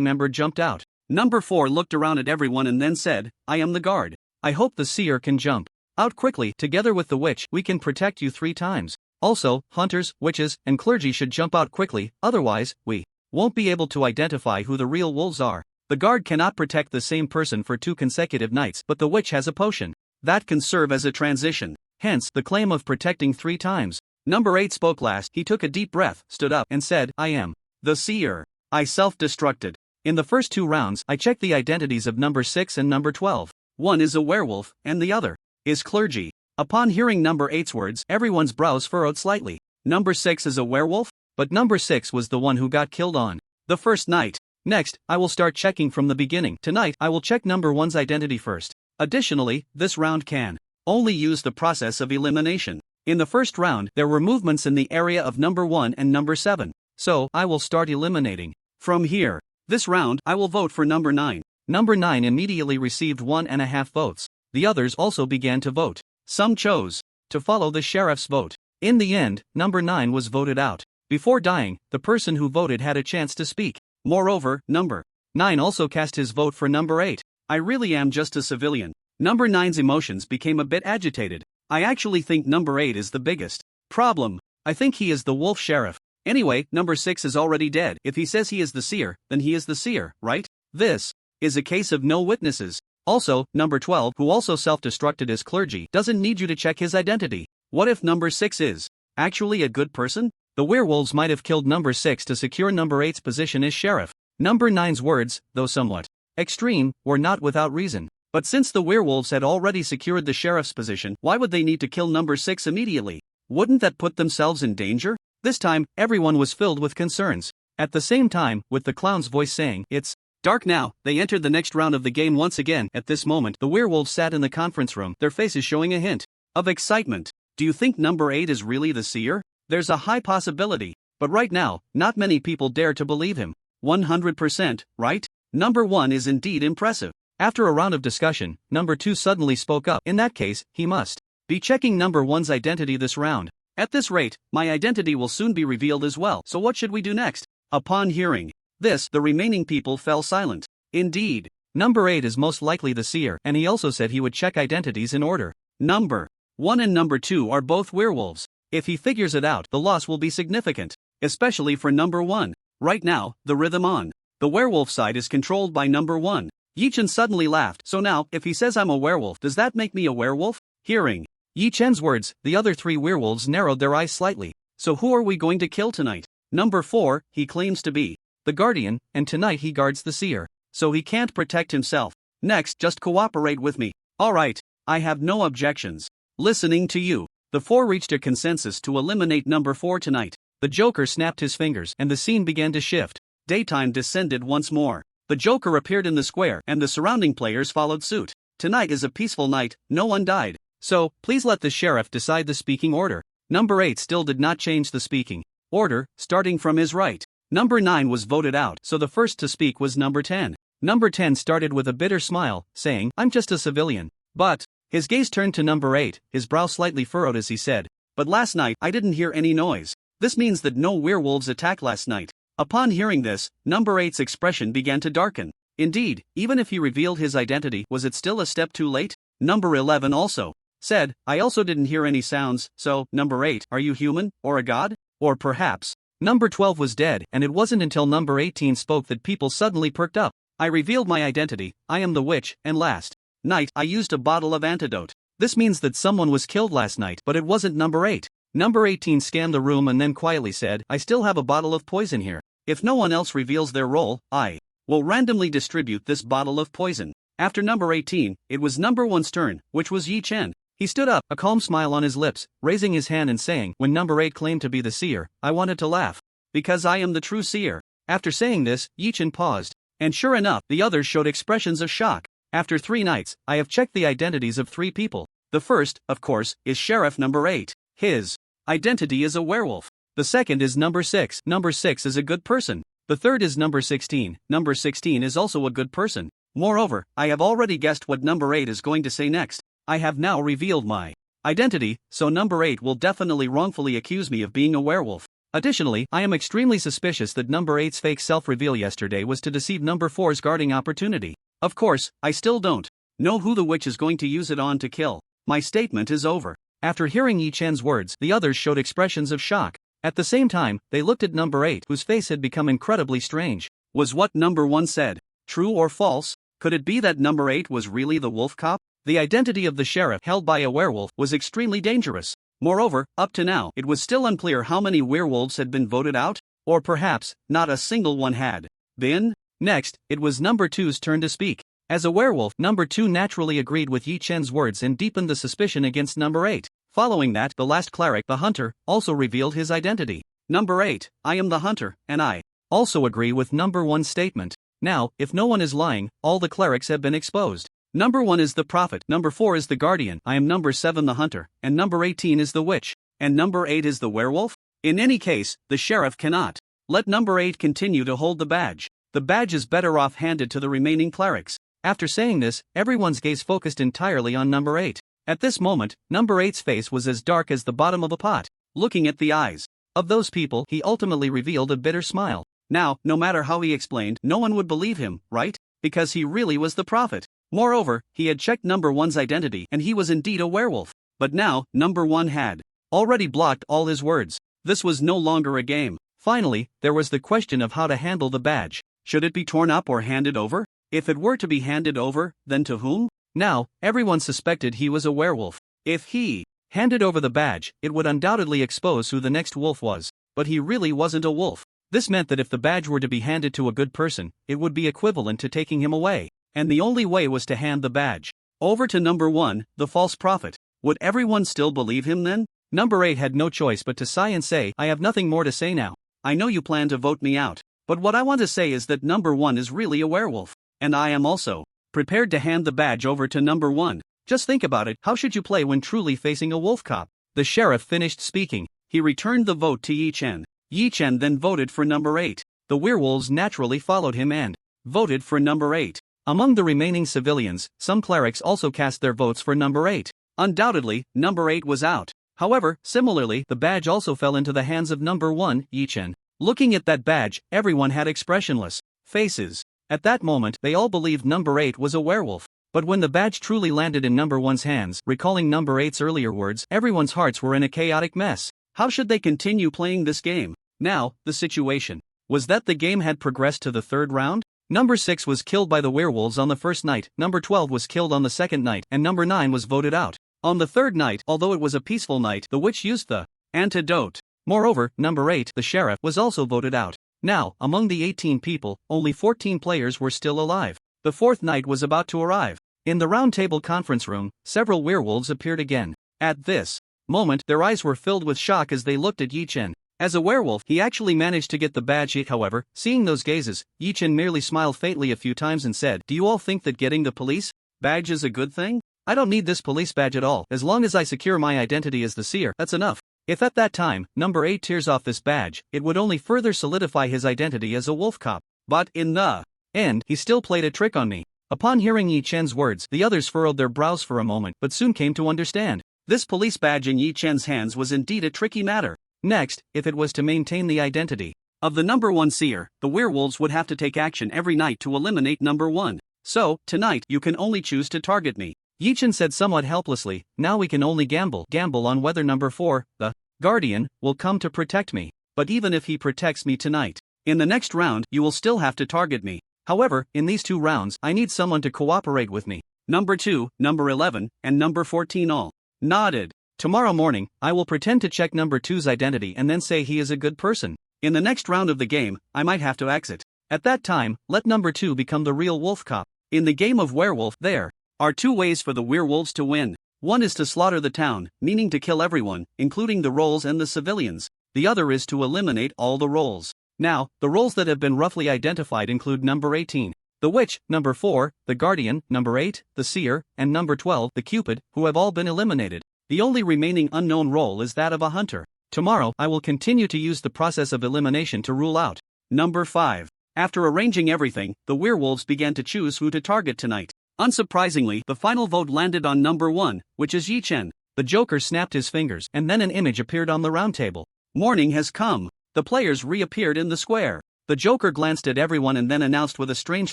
member jumped out. Number 4 looked around at everyone and then said, I am the guard. I hope the seer can jump out quickly. Together with the witch, we can protect you 3 times. Also, hunters, witches, and clergy should jump out quickly, otherwise, we won't be able to identify who the real wolves are. The guard cannot protect the same person for 2 consecutive nights, but the witch has a potion that can serve as a transition. Hence, the claim of protecting 3 times. Number 8 spoke last. He took a deep breath, stood up, and said, I am the seer. I self-destructed. In the first 2 rounds, I checked the identities of number 6 and number 12. One is a werewolf, and the other is clergy. Upon hearing number 8's words, everyone's brows furrowed slightly. Number 6 is a werewolf? But number 6 was the one who got killed on the first night. Next, I will start checking from the beginning. Tonight, I will check number 1's identity first. Additionally, this round can only use the process of elimination. In the first round, there were movements in the area of number 1 and number 7. So, I will start eliminating from here. This round, I will vote for number 9. Number 9 immediately received 1.5 votes. The others also began to vote. Some chose to follow the sheriff's vote. In the end, number 9 was voted out. Before dying, the person who voted had a chance to speak. Moreover, number 9 also cast his vote for number 8. I really am just a civilian. Number 9's emotions became a bit agitated. I actually think number 8 is the biggest problem. I think he is the wolf sheriff. Anyway, number 6 is already dead. If he says he is the seer, then he is the seer, right? This is a case of no witnesses. Also, number 12, who also self-destructed as clergy, doesn't need you to check his identity. What if number 6 is actually a good person? The werewolves might have killed number 6 to secure number 8's position as sheriff. Number 9's words, though somewhat extreme, were not without reason. But since the werewolves had already secured the sheriff's position, why would they need to kill number 6 immediately? Wouldn't that put themselves in danger? This time, everyone was filled with concerns. At the same time, with the clown's voice saying, it's dark now, they entered the next round of the game once again. At this moment, the werewolves sat in the conference room, their faces showing a hint of excitement. Do you think number 8 is really the seer? There's a high possibility. But right now, not many people dare to believe him. 100%, right? Number 1 is indeed impressive. After a round of discussion, number 2 suddenly spoke up. In that case, he must be checking number 1's identity this round. At this rate, my identity will soon be revealed as well. So what should we do next? Upon hearing this, the remaining people fell silent. Indeed, number 8 is most likely the seer, and he also said he would check identities in order. Number 1 and number 2 are both werewolves. If he figures it out, the loss will be significant, especially for number 1. Right now, the rhythm on the werewolf side is controlled by number 1. Yi-Chen suddenly laughed. So now, if he says I'm a werewolf, does that make me a werewolf? Hearing Yi-Chen's words, the other 3 werewolves narrowed their eyes slightly. So who are we going to kill tonight? Number 4, he claims to be the guardian, and tonight he guards the seer. So he can't protect himself. Next, just cooperate with me. Alright, I have no objections. Listening to you. The 4 reached a consensus to eliminate number 4 tonight. The Joker snapped his fingers and the scene began to shift. Daytime descended once more. The Joker appeared in the square and the surrounding players followed suit. Tonight is a peaceful night, no one died. So, please let the sheriff decide the speaking order. Number 8 still did not change the speaking order, starting from his right. Number 9 was voted out, so the first to speak was number 10. Number 10 started with a bitter smile, saying, "I'm just a civilian." But his gaze turned to number 8, his brow slightly furrowed as he said, "But last night I didn't hear any noise. This means that no werewolves attacked last night." Upon hearing this, number 8's expression began to darken. Indeed, even if he revealed his identity, was it still a step too late? Number 11 also said, "I also didn't hear any sounds, so, number 8, are you human, or a god? Or perhaps..." Number 12 was dead, and it wasn't until number 18 spoke that people suddenly perked up. "I revealed my identity, I am the witch, and last night I used a bottle of antidote." This means that someone was killed last night, but it wasn't number 8. Number 18 scanned the room and then quietly said, "I still have a bottle of poison here. If no one else reveals their role, I will randomly distribute this bottle of poison." After number 18, it was number 1's turn, which was Yi Chen. He stood up, a calm smile on his lips, raising his hand and saying, "When number 8 claimed to be the seer, I wanted to laugh. Because I am the true seer." After saying this, Yi Chen paused. And sure enough, the others showed expressions of shock. "After 3 nights, I have checked the identities of 3 people. The first, of course, is Sheriff number 8. His identity is a werewolf. The second is number 6. Number 6 is a good person. The third is number 16. Number 16 is also a good person. Moreover, I have already guessed what number 8 is going to say next. I have now revealed my identity, so number 8 will definitely wrongfully accuse me of being a werewolf. Additionally, I am extremely suspicious that number 8's fake self-reveal yesterday was to deceive number 4's guarding opportunity. Of course, I still don't know who the witch is going to use it on to kill. My statement is over." After hearing Yi Chen's words, the others showed expressions of shock. At the same time, they looked at number 8, whose face had become incredibly strange. Was what number 1 said true or false? Could it be that number 8 was really the wolf cop? The identity of the sheriff held by a werewolf was extremely dangerous. Moreover, up to now, it was still unclear how many werewolves had been voted out, or perhaps, not a single one had been. Next, it was number 2's turn to speak. As a werewolf, number 2 naturally agreed with Yi Chen's words and deepened the suspicion against number 8. Following that, the last cleric, the hunter, also revealed his identity. "Number 8, I am the hunter, and I also agree with number 1's statement." Now, if no one is lying, all the clerics have been exposed. Number 1 is the prophet, number 4 is the guardian, I am number 7 the hunter, and number 18 is the witch. And number 8 is the werewolf? In any case, the sheriff cannot let number 8 continue to hold the badge. The badge is better off handed to the remaining clerics. After saying this, everyone's gaze focused entirely on number 8. At this moment, number 8's face was as dark as the bottom of a pot. Looking at the eyes of those people, he ultimately revealed a bitter smile. Now, no matter how he explained, no one would believe him, right? Because he really was the prophet. Moreover, he had checked number 1's identity and he was indeed a werewolf. But now, number 1 had already blocked all his words. This was no longer a game. Finally, there was the question of how to handle the badge. Should it be torn up or handed over? If it were to be handed over, then to whom? Now, everyone suspected he was a werewolf. If he handed over the badge, it would undoubtedly expose who the next wolf was. But he really wasn't a wolf. This meant that if the badge were to be handed to a good person, it would be equivalent to taking him away. And the only way was to hand the badge over to number 1, the false prophet. Would everyone still believe him then? Number 8 had no choice but to sigh and say, "I have nothing more to say now. I know you plan to vote me out. But what I want to say is that number 1 is really a werewolf. And I am also prepared to hand the badge over to number 1. Just think about it, how should you play when truly facing a wolf cop?" The sheriff finished speaking. He returned the vote to Yi Chen. Yi Chen then voted for number 8. The werewolves naturally followed him and voted for number 8. Among the remaining civilians, some clerics also cast their votes for number 8. Undoubtedly, number 8 was out. However, similarly, the badge also fell into the hands of number 1, Yi Chen. Looking at that badge, everyone had expressionless faces. At that moment, they all believed number 8 was a werewolf. But when the badge truly landed in number 1's hands, recalling number 8's earlier words, everyone's hearts were in a chaotic mess. How should they continue playing this game? Now, the situation was that the game had progressed to the 3rd round? Number 6 was killed by the werewolves on the first night, number 12 was killed on the second night, and number 9 was voted out. On the 3rd night, although it was a peaceful night, the witch used the antidote. Moreover, number 8, the sheriff, was also voted out. Now, among the 18 people, only 14 players were still alive. The 4th night was about to arrive. In the round table conference room, several werewolves appeared again. At this moment, their eyes were filled with shock as they looked at Yi Chen. As a werewolf, he actually managed to get the badge. However, seeing those gazes, Yi Chen merely smiled faintly a few times and said, "Do you all think that getting the police badge is a good thing? I don't need this police badge at all. As long as I secure my identity as the seer, that's enough." If at that time, number 8 tears off this badge, it would only further solidify his identity as a wolf cop. But in the end, he still played a trick on me. Upon hearing Yi Chen's words, the others furrowed their brows for a moment but soon came to understand. This police badge in Yi Chen's hands was indeed a tricky matter. Next, if it was to maintain the identity of the number 1 seer, the werewolves would have to take action every night to eliminate number 1. So, tonight, you can only choose to target me. Yi Chen said somewhat helplessly, now we can only gamble on whether number 4, the Guardian, will come to protect me. But even if he protects me tonight, in the next round, you will still have to target me. However, in these 2 rounds, I need someone to cooperate with me. Number 2, number 11, and number 14 all nodded. Tomorrow morning, I will pretend to check number 2's identity and then say he is a good person. In the next round of the game, I might have to exit. At that time, let number 2 become the real wolf cop. In the game of werewolf, there are 2 ways for the werewolves to win. One is to slaughter the town, meaning to kill everyone, including the roles and the civilians. The other is to eliminate all the roles. Now, the roles that have been roughly identified include number 18, the witch, number 4, the guardian, number 8, the seer, and number 12, the cupid, who have all been eliminated. The only remaining unknown role is that of a hunter. Tomorrow, I will continue to use the process of elimination to rule out number 5. After arranging everything, the werewolves began to choose who to target tonight. Unsurprisingly, the final vote landed on number 1, which is Yi Chen. The Joker snapped his fingers and then an image appeared on the round table. Morning has come. The players reappeared in the square. The Joker glanced at everyone and then announced with a strange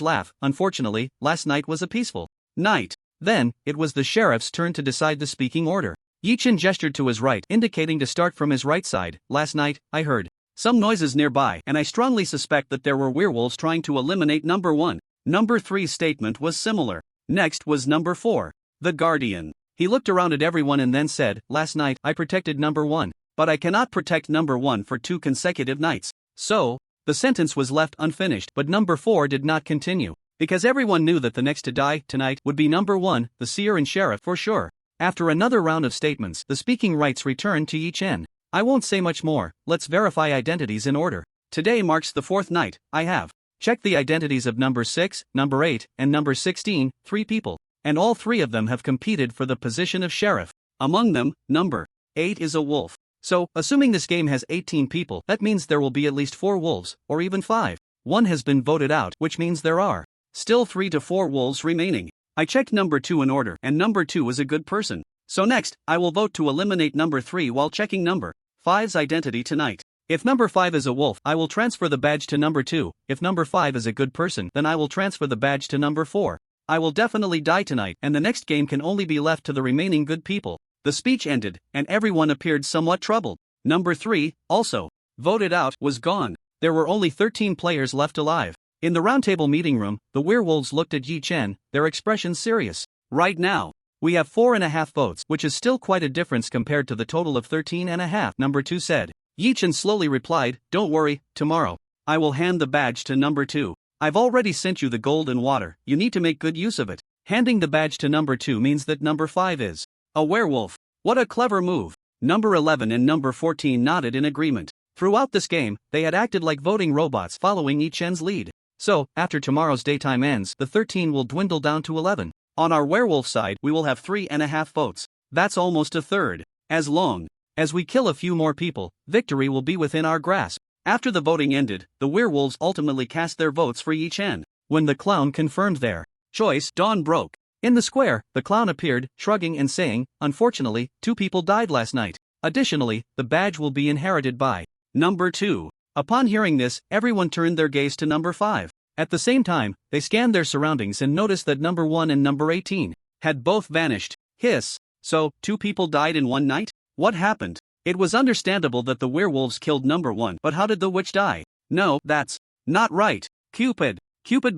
laugh, unfortunately, last night was a peaceful night. Then, it was the sheriff's turn to decide the speaking order. Yi Chen gestured to his right, indicating to start from his right side. Last night, I heard some noises nearby, and I strongly suspect that there were werewolves trying to eliminate number 1. Number 3's statement was similar. Next was number 4, the Guardian. He looked around at everyone and then said, last night, I protected number 1. But I cannot protect number 1 for 2 consecutive nights. So, the sentence was left unfinished, but number 4 did not continue. Because everyone knew that the next to die tonight would be number 1, the seer and sheriff for sure. After another round of statements, the speaking rights returned to Yi Chen. I won't say much more, let's verify identities in order. Today marks the 4th night. I have checked the identities of number 6, number 8, and number 16, 3 people. And all 3 of them have competed for the position of sheriff. Among them, number 8 is a wolf. So, assuming this game has 18 people, that means there will be at least 4 wolves, or even 5. 1 has been voted out, which means there are still 3 to 4 wolves remaining. I checked number 2 in order, and number 2 is a good person. So next, I will vote to eliminate number 3 while checking number 5's identity tonight. If number 5 is a wolf, I will transfer the badge to number 2. If number 5 is a good person, then I will transfer the badge to number 4. I will definitely die tonight, and the next game can only be left to the remaining good people. The speech ended, and everyone appeared somewhat troubled. Number 3, also voted out, was gone. There were only 13 players left alive. In the roundtable meeting room, the werewolves looked at Yi Chen, their expressions serious. Right now, we have 4.5 votes, which is still quite a difference compared to the total of 13.5, number 2 said. Yi Chen slowly replied, don't worry, tomorrow, I will hand the badge to number 2. I've already sent you the gold and water, you need to make good use of it. Handing the badge to number 2 means that number 5 is a werewolf. What a clever move. Number 11 and number 14 nodded in agreement. Throughout this game, they had acted like voting robots following Yi Chen's lead. So, after tomorrow's daytime ends, the 13 will dwindle down to 11. On our werewolf side, we will have 3.5 votes. That's almost a third. As long as we kill a few more people, victory will be within our grasp. After the voting ended, the werewolves ultimately cast their votes for Yi Chen. When the clown confirmed their choice, dawn broke. In the square, the clown appeared, shrugging and saying, unfortunately, 2 people died last night. Additionally, the badge will be inherited by number 2. Upon hearing this, everyone turned their gaze to number 5. At the same time, they scanned their surroundings and noticed that number 1 and number 18 had both vanished. Hiss. So, 2 people died in one night? What happened? It was understandable that the werewolves killed number 1, but how did the witch die? No, that's not right. Cupid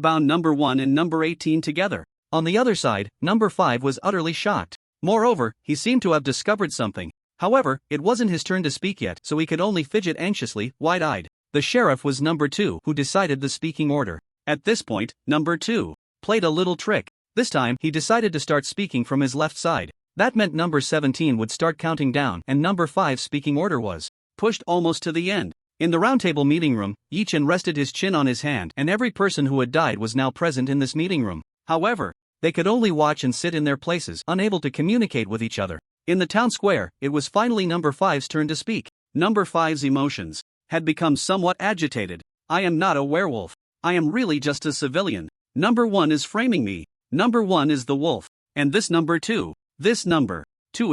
bound number 1 and number 18 together. On the other side, number 5 was utterly shocked. Moreover, he seemed to have discovered something. However, it wasn't his turn to speak yet, so he could only fidget anxiously, wide-eyed. The sheriff was number 2 who decided the speaking order. At this point, number 2 played a little trick. This time, he decided to start speaking from his left side. That meant number 17 would start counting down, and number 5's speaking order was pushed almost to the end. In the roundtable meeting room, Yi Chen rested his chin on his hand, and every person who had died was now present in this meeting room. However, they could only watch and sit in their places, unable to communicate with each other. In the town square, it was finally number 5's turn to speak. Number 5's emotions had become somewhat agitated. I am not a werewolf. I am really just a civilian. Number 1 is framing me. Number 1 is the wolf. And this number 2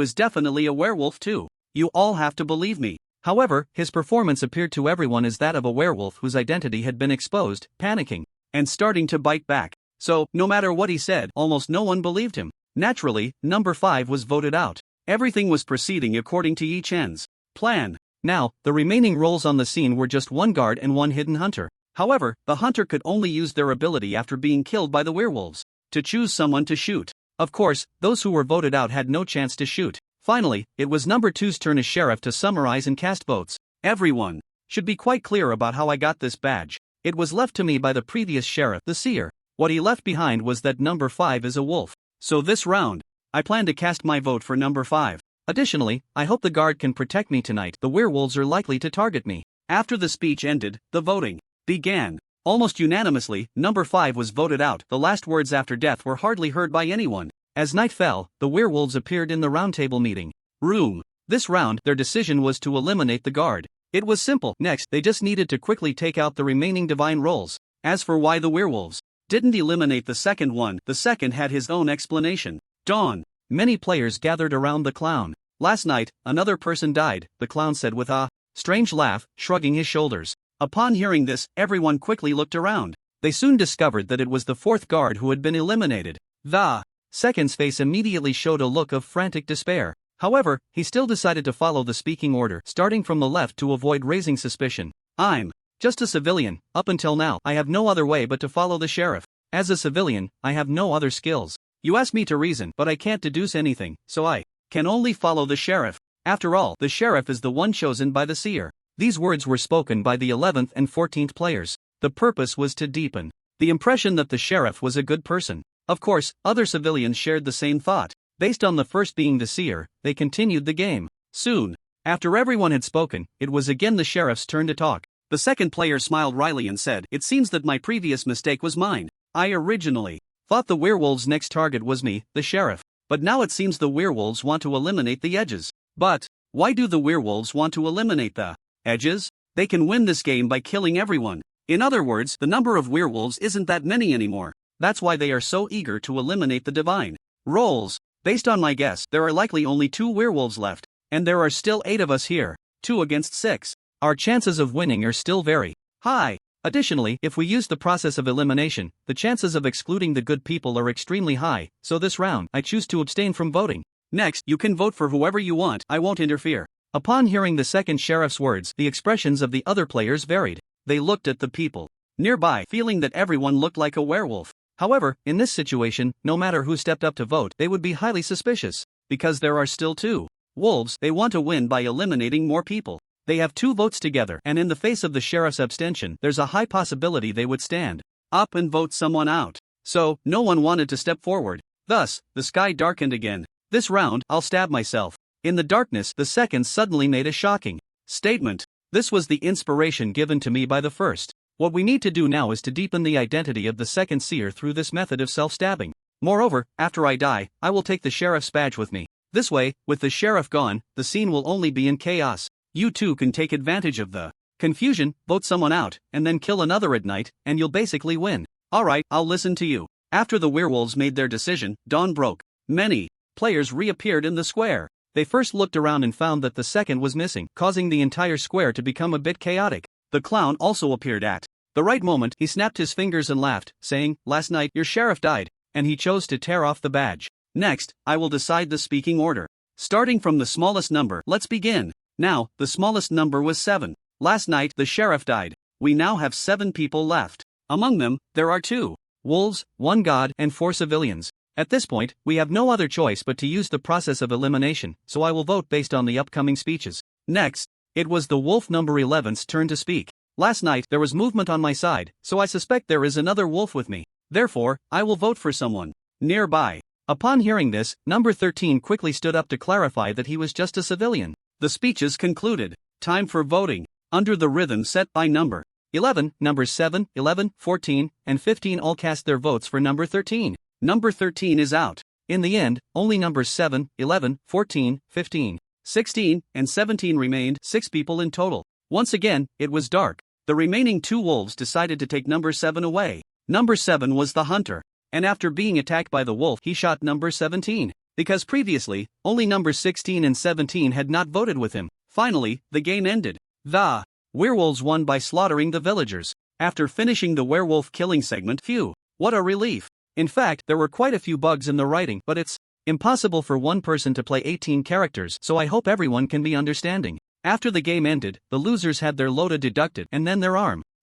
is definitely a werewolf too. You all have to believe me. However, his performance appeared to everyone as that of a werewolf whose identity had been exposed, panicking, and starting to bite back. So, no matter what he said, almost no one believed him. Naturally, number 5 was voted out. Everything was proceeding according to Yi Chen's plan. Now, the remaining roles on the scene were just one guard and one hidden hunter. However, the hunter could only use their ability after being killed by the werewolves to choose someone to shoot. Of course, those who were voted out had no chance to shoot. Finally, it was number 2's turn as sheriff to summarize and cast votes. Everyone should be quite clear about how I got this badge. It was left to me by the previous sheriff, the seer. What he left behind was that number 5 is a wolf. So this round, I plan to cast my vote for number 5. Additionally, I hope the guard can protect me tonight. The werewolves are likely to target me. After the speech ended, the voting began. Almost unanimously, number 5 was voted out. The last words after death were hardly heard by anyone. As night fell, the werewolves appeared in the roundtable meeting room. This round, their decision was to eliminate the guard. It was simple. Next, they just needed to quickly take out the remaining divine roles. As for why the werewolves didn't eliminate the second one, the second had his own explanation. Dawn. Many players gathered around the clown. Last night, another person died, the clown said with a strange laugh, shrugging his shoulders. Upon hearing this, everyone quickly looked around. They soon discovered that it was the fourth guard who had been eliminated. The second's face immediately showed a look of frantic despair. However, he still decided to follow the speaking order, starting from the left to avoid raising suspicion. I'm just a civilian. Up until now, I have no other way but to follow the sheriff. As a civilian, I have no other skills. You ask me to reason, but I can't deduce anything, so I can only follow the sheriff. After all, the sheriff is the one chosen by the seer. These words were spoken by the 11th and 14th players. The purpose was to deepen the impression that the sheriff was a good person. Of course, other civilians shared the same thought. Based on the first being the seer, they continued the game. Soon, after everyone had spoken, it was again the sheriff's turn to talk. The second player smiled wryly and said, "It seems that my previous mistake was mine. I originally thought the werewolves' next target was me, the sheriff. But now it seems the werewolves want to eliminate the edges." But why do the werewolves want to eliminate the edges? They can win this game by killing everyone. In other words, the number of werewolves isn't that many anymore. That's why they are so eager to eliminate the divine roles. Based on my guess, there are likely only 2 werewolves left. And there are still 8 of us here. 2 against 6. Our chances of winning are still very high. Additionally, if we use the process of elimination, the chances of excluding the good people are extremely high, so this round, I choose to abstain from voting. Next, you can vote for whoever you want, I won't interfere. Upon hearing the second sheriff's words, the expressions of the other players varied. They looked at the people nearby, feeling that everyone looked like a werewolf. However, in this situation, no matter who stepped up to vote, they would be highly suspicious. Because there are still 2 wolves, they want to win by eliminating more people. They have 2 votes together, and in the face of the sheriff's abstention, there's a high possibility they would stand up and vote someone out. So, no one wanted to step forward. Thus, the sky darkened again. This round, I'll stab myself. In the darkness, the second suddenly made a shocking statement. This was the inspiration given to me by the first. What we need to do now is to deepen the identity of the second seer through this method of self-stabbing. Moreover, after I die, I will take the sheriff's badge with me. This way, with the sheriff gone, the scene will only be in chaos. You too can take advantage of the confusion, vote someone out, and then kill another at night, and you'll basically win. Alright, I'll listen to you. After the werewolves made their decision, dawn broke. Many players reappeared in the square. They first looked around and found that the second was missing, causing the entire square to become a bit chaotic. The clown also appeared at the right moment. He snapped his fingers and laughed, saying, "Last night, your sheriff died," and he chose to tear off the badge. Next, I will decide the speaking order. Starting from the smallest number, let's begin. Now, the smallest number was 7. Last night, the sheriff died. We now have 7 people left. Among them, there are 2 wolves, 1 god, and 4 civilians. At this point, we have no other choice but to use the process of elimination, so I will vote based on the upcoming speeches. Next, it was the wolf number 11's turn to speak. Last night, there was movement on my side, so I suspect there is another wolf with me. Therefore, I will vote for someone nearby. Upon hearing this, number 13 quickly stood up to clarify that he was just a civilian. The speeches concluded. Time for voting. Under the rhythm set by number 11, numbers 7, 11, 14, and 15 all cast their votes for number 13. Number 13 is out. In the end, only numbers 7, 11, 14, 15, 16, and 17 remained, 6 people in total. Once again, it was dark. The remaining 2 wolves decided to take number 7 away. Number 7 was the hunter, and after being attacked by the wolf, he shot number 17. Because previously, only numbers 16 and 17 had not voted with him. Finally, the game ended. The werewolves won by slaughtering the villagers. After finishing the werewolf killing segment, phew, what a relief. In fact, there were quite a few bugs in the writing, but it's impossible for one person to play 18 characters, so I hope everyone can be understanding. After the game ended, the losers had their LOTA deducted and then their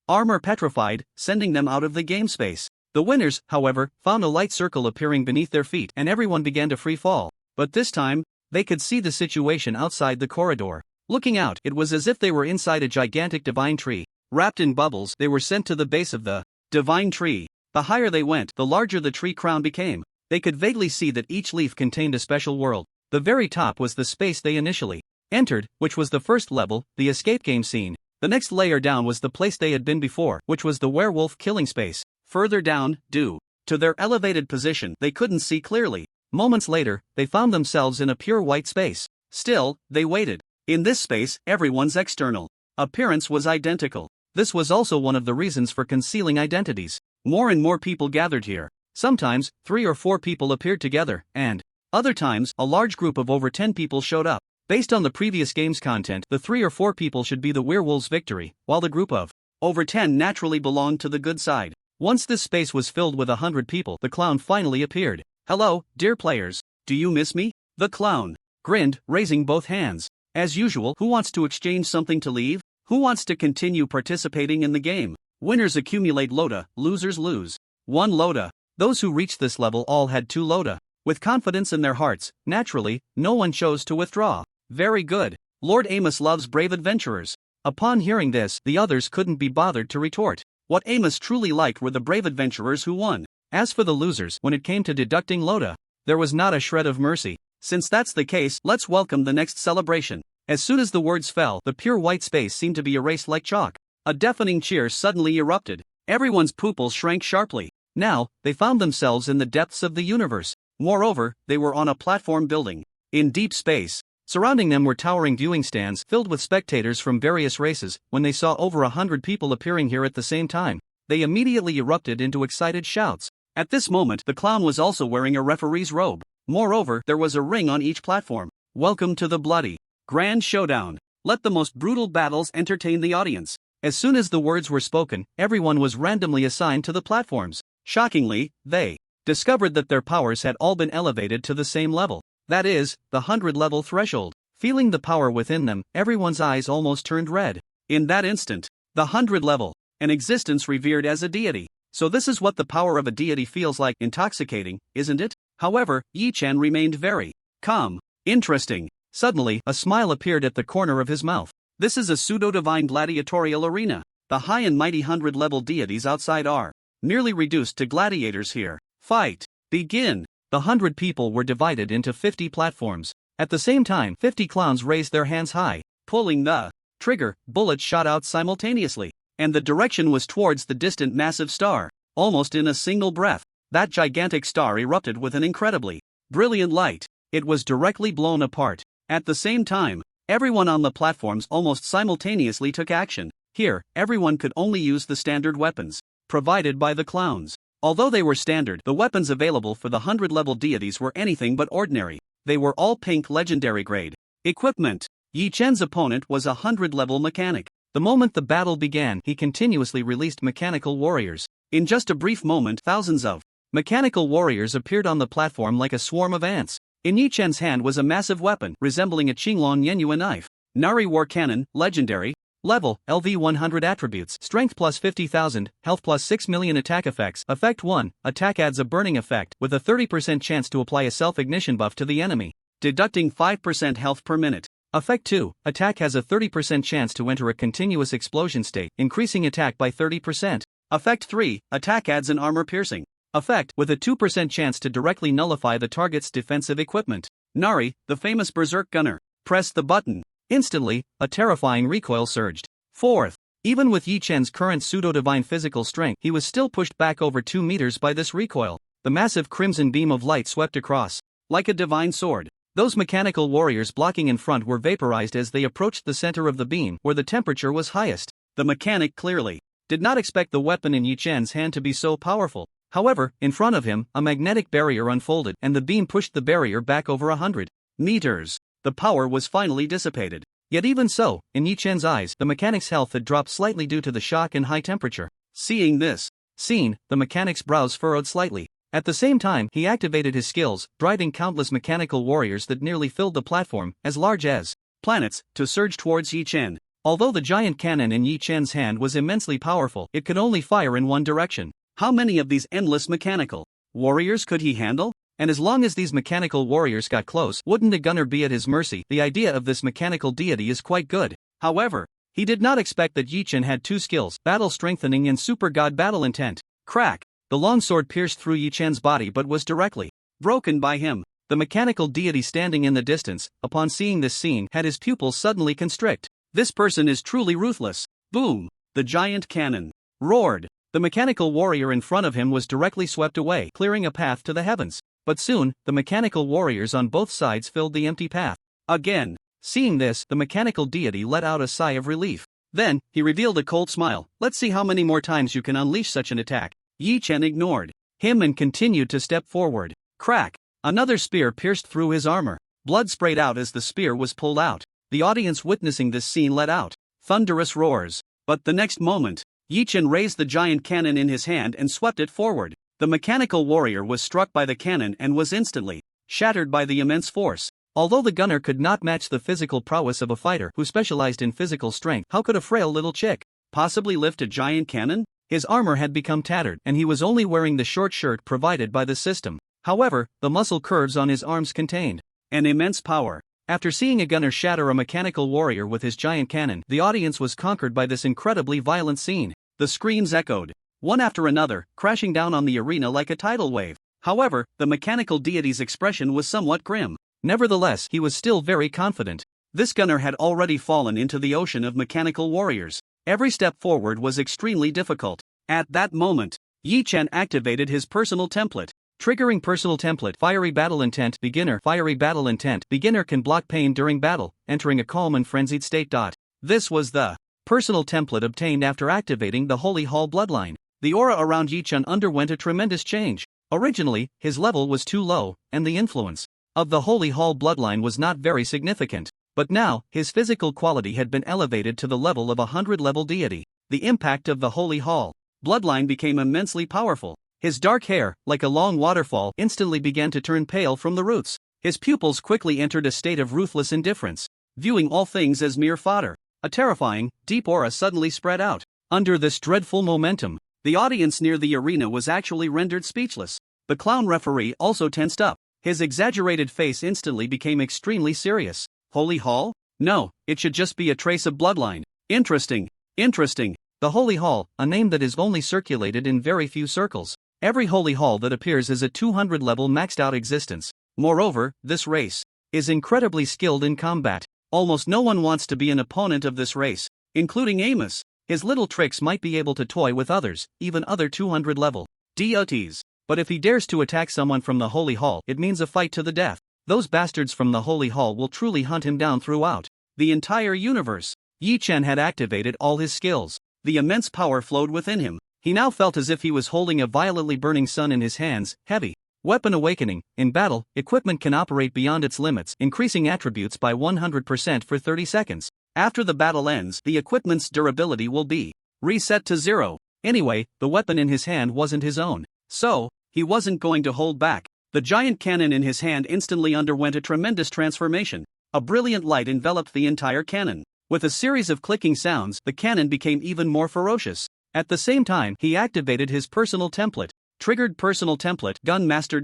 armor petrified, sending them out of the game space. The winners, however, found a light circle appearing beneath their feet and everyone began to free fall. But this time, they could see the situation outside the corridor. Looking out, it was as if they were inside a gigantic divine tree. Wrapped in bubbles, they were sent to the base of the divine tree. The higher they went, the larger the tree crown became. They could vaguely see that each leaf contained a special world. The very top was the space they initially entered, which was the first level, the escape game scene. The next layer down was the place they had been before, which was the werewolf killing space. Further down, due to their elevated position, they couldn't see clearly. Moments later, they found themselves in a pure white space. Still, they waited. In this space, everyone's external appearance was identical. This was also one of the reasons for concealing identities. More and more people gathered here. Sometimes, 3 or 4 people appeared together, and other times, a large group of over 10 people showed up. Based on the previous game's content, the 3 or 4 people should be the werewolves' victory, while the group of over 10 naturally belonged to the good side. Once this space was filled with 100 people, the clown finally appeared. "Hello, dear players. Do you miss me?" The clown grinned, raising both hands. As usual, who wants to exchange something to leave? Who wants to continue participating in the game? Winners accumulate LOTA, losers lose 1 LOTA. Those who reached this level all had 2 LOTA. With confidence in their hearts, naturally, no one chose to withdraw. Very good. Lord Amos loves brave adventurers. Upon hearing this, the others couldn't be bothered to retort. What Amos truly liked were the brave adventurers who won. As for the losers, when it came to deducting LOTA, there was not a shred of mercy. Since that's the case, let's welcome the next celebration. As soon as the words fell, the pure white space seemed to be erased like chalk. A deafening cheer suddenly erupted. Everyone's pupils shrank sharply. Now, they found themselves in the depths of the universe. Moreover, they were on a platform building in deep space. Surrounding them were towering viewing stands filled with spectators from various races. When they saw over 100 people appearing here at the same time, they immediately erupted into excited shouts. At this moment, the clown was also wearing a referee's robe. Moreover, there was a ring on each platform. Welcome to the bloody grand showdown. Let the most brutal battles entertain the audience. As soon as the words were spoken, everyone was randomly assigned to the platforms. Shockingly, they discovered that their powers had all been elevated to the same level. That is, the 100-level threshold. Feeling the power within them, everyone's eyes almost turned red. In that instant, the 100 level, an existence revered as a deity. So this is what the power of a deity feels like. Intoxicating, isn't it? However, Yi Chen remained very calm. Interesting. Suddenly, a smile appeared at the corner of his mouth. This is a pseudo-divine gladiatorial arena. The high and mighty 100-level deities outside are merely reduced to gladiators here. Fight. Begin. The 100 people were divided into 50 platforms. At the same time, 50 clowns raised their hands high. Pulling the trigger, bullets shot out simultaneously. And the direction was towards the distant massive star. Almost in a single breath, that gigantic star erupted with an incredibly brilliant light. It was directly blown apart. At the same time, everyone on the platforms almost simultaneously took action. Here, everyone could only use the standard weapons provided by the clowns. Although they were standard, the weapons available for the 100-level deities were anything but ordinary. They were all pink legendary grade equipment. Yi Chen's opponent was a 100-level mechanic. The moment the battle began, he continuously released mechanical warriors. In just a brief moment, thousands of mechanical warriors appeared on the platform like a swarm of ants. In Yi Chen's hand was a massive weapon, resembling a Qinglong Yenyu knife. Nari War Cannon, legendary. Level, LV 100 attributes, strength plus 50,000, health plus 6 million attack effects. Effect 1, attack adds a burning effect, with a 30% chance to apply a self-ignition buff to the enemy, deducting 5% health per minute. Effect 2, attack has a 30% chance to enter a continuous explosion state, increasing attack by 30%. Effect 3, attack adds an armor piercing effect, with a 2% chance to directly nullify the target's defensive equipment. Nari, the famous berserk gunner. Press the button. Instantly, a terrifying recoil surged. Fourth, even with Yi Chen's current pseudo-divine physical strength, he was still pushed back over 2 meters by this recoil. the massive crimson beam of light swept across, like a divine sword. Those mechanical warriors blocking in front were vaporized as they approached the center of the beam, where the temperature was highest. The mechanic clearly did not expect the weapon in Yi Chen's hand to be so powerful. However, in front of him, a magnetic barrier unfolded, and the beam pushed the barrier back over 100 meters. The power was finally dissipated. Yet even so, in Yi Chen's eyes, the mechanic's health had dropped slightly due to the shock and high temperature. Seeing this scene, the mechanic's brows furrowed slightly. At the same time, he activated his skills, driving countless mechanical warriors that nearly filled the platform, as large as planets, to surge towards Yi Chen. Although the giant cannon in Yi Chen's hand was immensely powerful, it could only fire in one direction. How many of these endless mechanical warriors could he handle? And as long as these mechanical warriors got close, wouldn't a gunner be at his mercy? The idea of this mechanical deity is quite good. However, he did not expect that Yi Chen had two skills, battle strengthening and super god battle intent. Crack! The longsword pierced through Yi Chen's body but was directly broken by him. The mechanical deity standing in the distance, upon seeing this scene, had his pupils suddenly constrict. This person is truly ruthless. Boom! The giant cannon roared. The mechanical warrior in front of him was directly swept away, clearing a path to the heavens. But soon, the mechanical warriors on both sides filled the empty path. Again. Seeing this, the mechanical deity let out a sigh of relief. Then, he revealed a cold smile. Let's see how many more times you can unleash such an attack. Yi Chen ignored him and continued to step forward. Crack! Another spear pierced through his armor. Blood sprayed out as the spear was pulled out. The audience witnessing this scene let out thunderous roars. But the next moment, Yi Chen raised the giant cannon in his hand and swept it forward. The mechanical warrior was struck by the cannon and was instantly shattered by the immense force. Although the gunner could not match the physical prowess of a fighter who specialized in physical strength, how could a frail little chick possibly lift a giant cannon? His armor had become tattered, and he was only wearing the short shirt provided by the system. However, the muscle curves on his arms contained an immense power. After seeing a gunner shatter a mechanical warrior with his giant cannon, the audience was conquered by this incredibly violent scene. The screams echoed, one after another, crashing down on the arena like a tidal wave. However, the mechanical deity's expression was somewhat grim. Nevertheless, he was still very confident. This gunner had already fallen into the ocean of mechanical warriors. Every step forward was extremely difficult. At that moment, Yi Chen activated his personal template. Triggering personal template, Fiery Battle Intent, Beginner. Fiery Battle Intent, Beginner can block pain during battle, entering a calm and frenzied state. This was the personal template obtained after activating the Holy Hall bloodline. The aura around Yi Chen underwent a tremendous change. Originally, his level was too low, and the influence of the Holy Hall bloodline was not very significant. But now, his physical quality had been elevated to the level of a 100-level deity. The impact of the Holy Hall bloodline became immensely powerful. His dark hair, like a long waterfall, instantly began to turn pale from the roots. His pupils quickly entered a state of ruthless indifference, viewing all things as mere fodder. A terrifying, deep aura suddenly spread out. Under this dreadful momentum, the audience near the arena was actually rendered speechless. The clown referee also tensed up. His exaggerated face instantly became extremely serious. Holy Hall? No, it should just be a trace of bloodline. Interesting. The Holy Hall, a name that is only circulated in very few circles. Every Holy Hall that appears is a 200-level maxed-out existence. Moreover, this race is incredibly skilled in combat. Almost no one wants to be an opponent of this race, including Amos. His little tricks might be able to toy with others, even other 200-level deities. But if he dares to attack someone from the Holy Hall, it means a fight to the death. Those bastards from the Holy Hall will truly hunt him down throughout the entire universe. Yi Chen had activated all his skills. The immense power flowed within him. He now felt as if he was holding a violently burning sun in his hands. Heavy weapon awakening. In battle, equipment can operate beyond its limits, increasing attributes by 100% for 30 seconds. After the battle ends, the equipment's durability will be reset to 0. Anyway, the weapon in his hand wasn't his own, so he wasn't going to hold back. The giant cannon in his hand instantly underwent a tremendous transformation. A brilliant light enveloped the entire cannon. With a series of clicking sounds, the cannon became even more ferocious. At the same time, he activated his personal template. Triggered personal template, Gunmaster.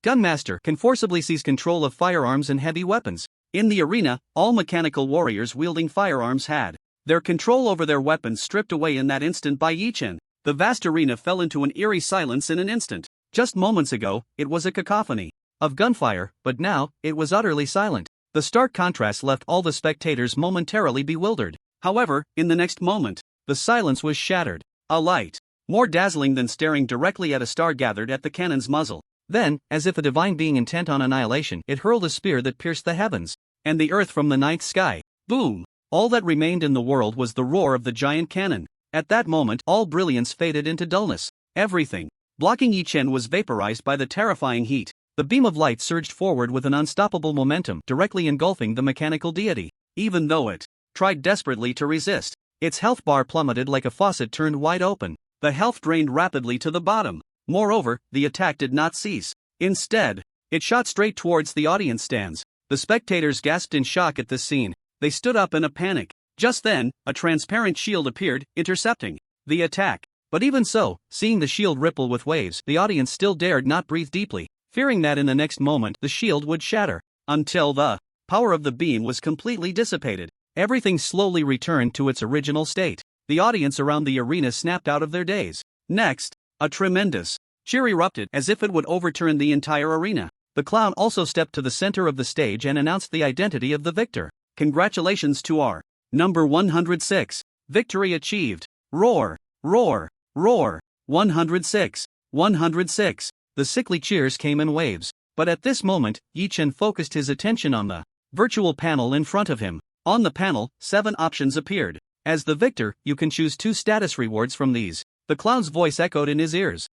Gunmaster can forcibly seize control of firearms and heavy weapons. In the arena, all mechanical warriors wielding firearms had their control over their weapons stripped away in that instant by Yi Chen. The vast arena fell into an eerie silence in an instant. Just moments ago, it was a cacophony of gunfire, but now, it was utterly silent. The stark contrast left all the spectators momentarily bewildered. However, in the next moment, the silence was shattered. A light more dazzling than staring directly at a star gathered at the cannon's muzzle. Then, as if a divine being intent on annihilation, it hurled a spear that pierced the heavens and the earth from the ninth sky. Boom! All that remained in the world was the roar of the giant cannon. At that moment, all brilliance faded into dullness. Everything, blocking Yichen, was vaporized by the terrifying heat. The beam of light surged forward with an unstoppable momentum, directly engulfing the mechanical deity. Even though it tried desperately to resist, its health bar plummeted like a faucet turned wide open. The health drained rapidly to the bottom. Moreover, the attack did not cease. Instead, it shot straight towards the audience stands. The spectators gasped in shock at this scene. They stood up in a panic. Just then, a transparent shield appeared, intercepting the attack. But even so, seeing the shield ripple with waves, the audience still dared not breathe deeply, fearing that in the next moment the shield would shatter. Until the power of the beam was completely dissipated, everything slowly returned to its original state. The audience around the arena snapped out of their daze. Next, a tremendous cheer erupted as if it would overturn the entire arena. The clown also stepped to the center of the stage and announced the identity of the victor. Congratulations to our number 106. Victory achieved. Roar, roar, roar. 106, 106. The sickly cheers came in waves. But at this moment, Yichen focused his attention on the virtual panel in front of him. On the panel, 7 options appeared. As the victor, you can choose 2 status rewards from these. The clown's voice echoed in his ears.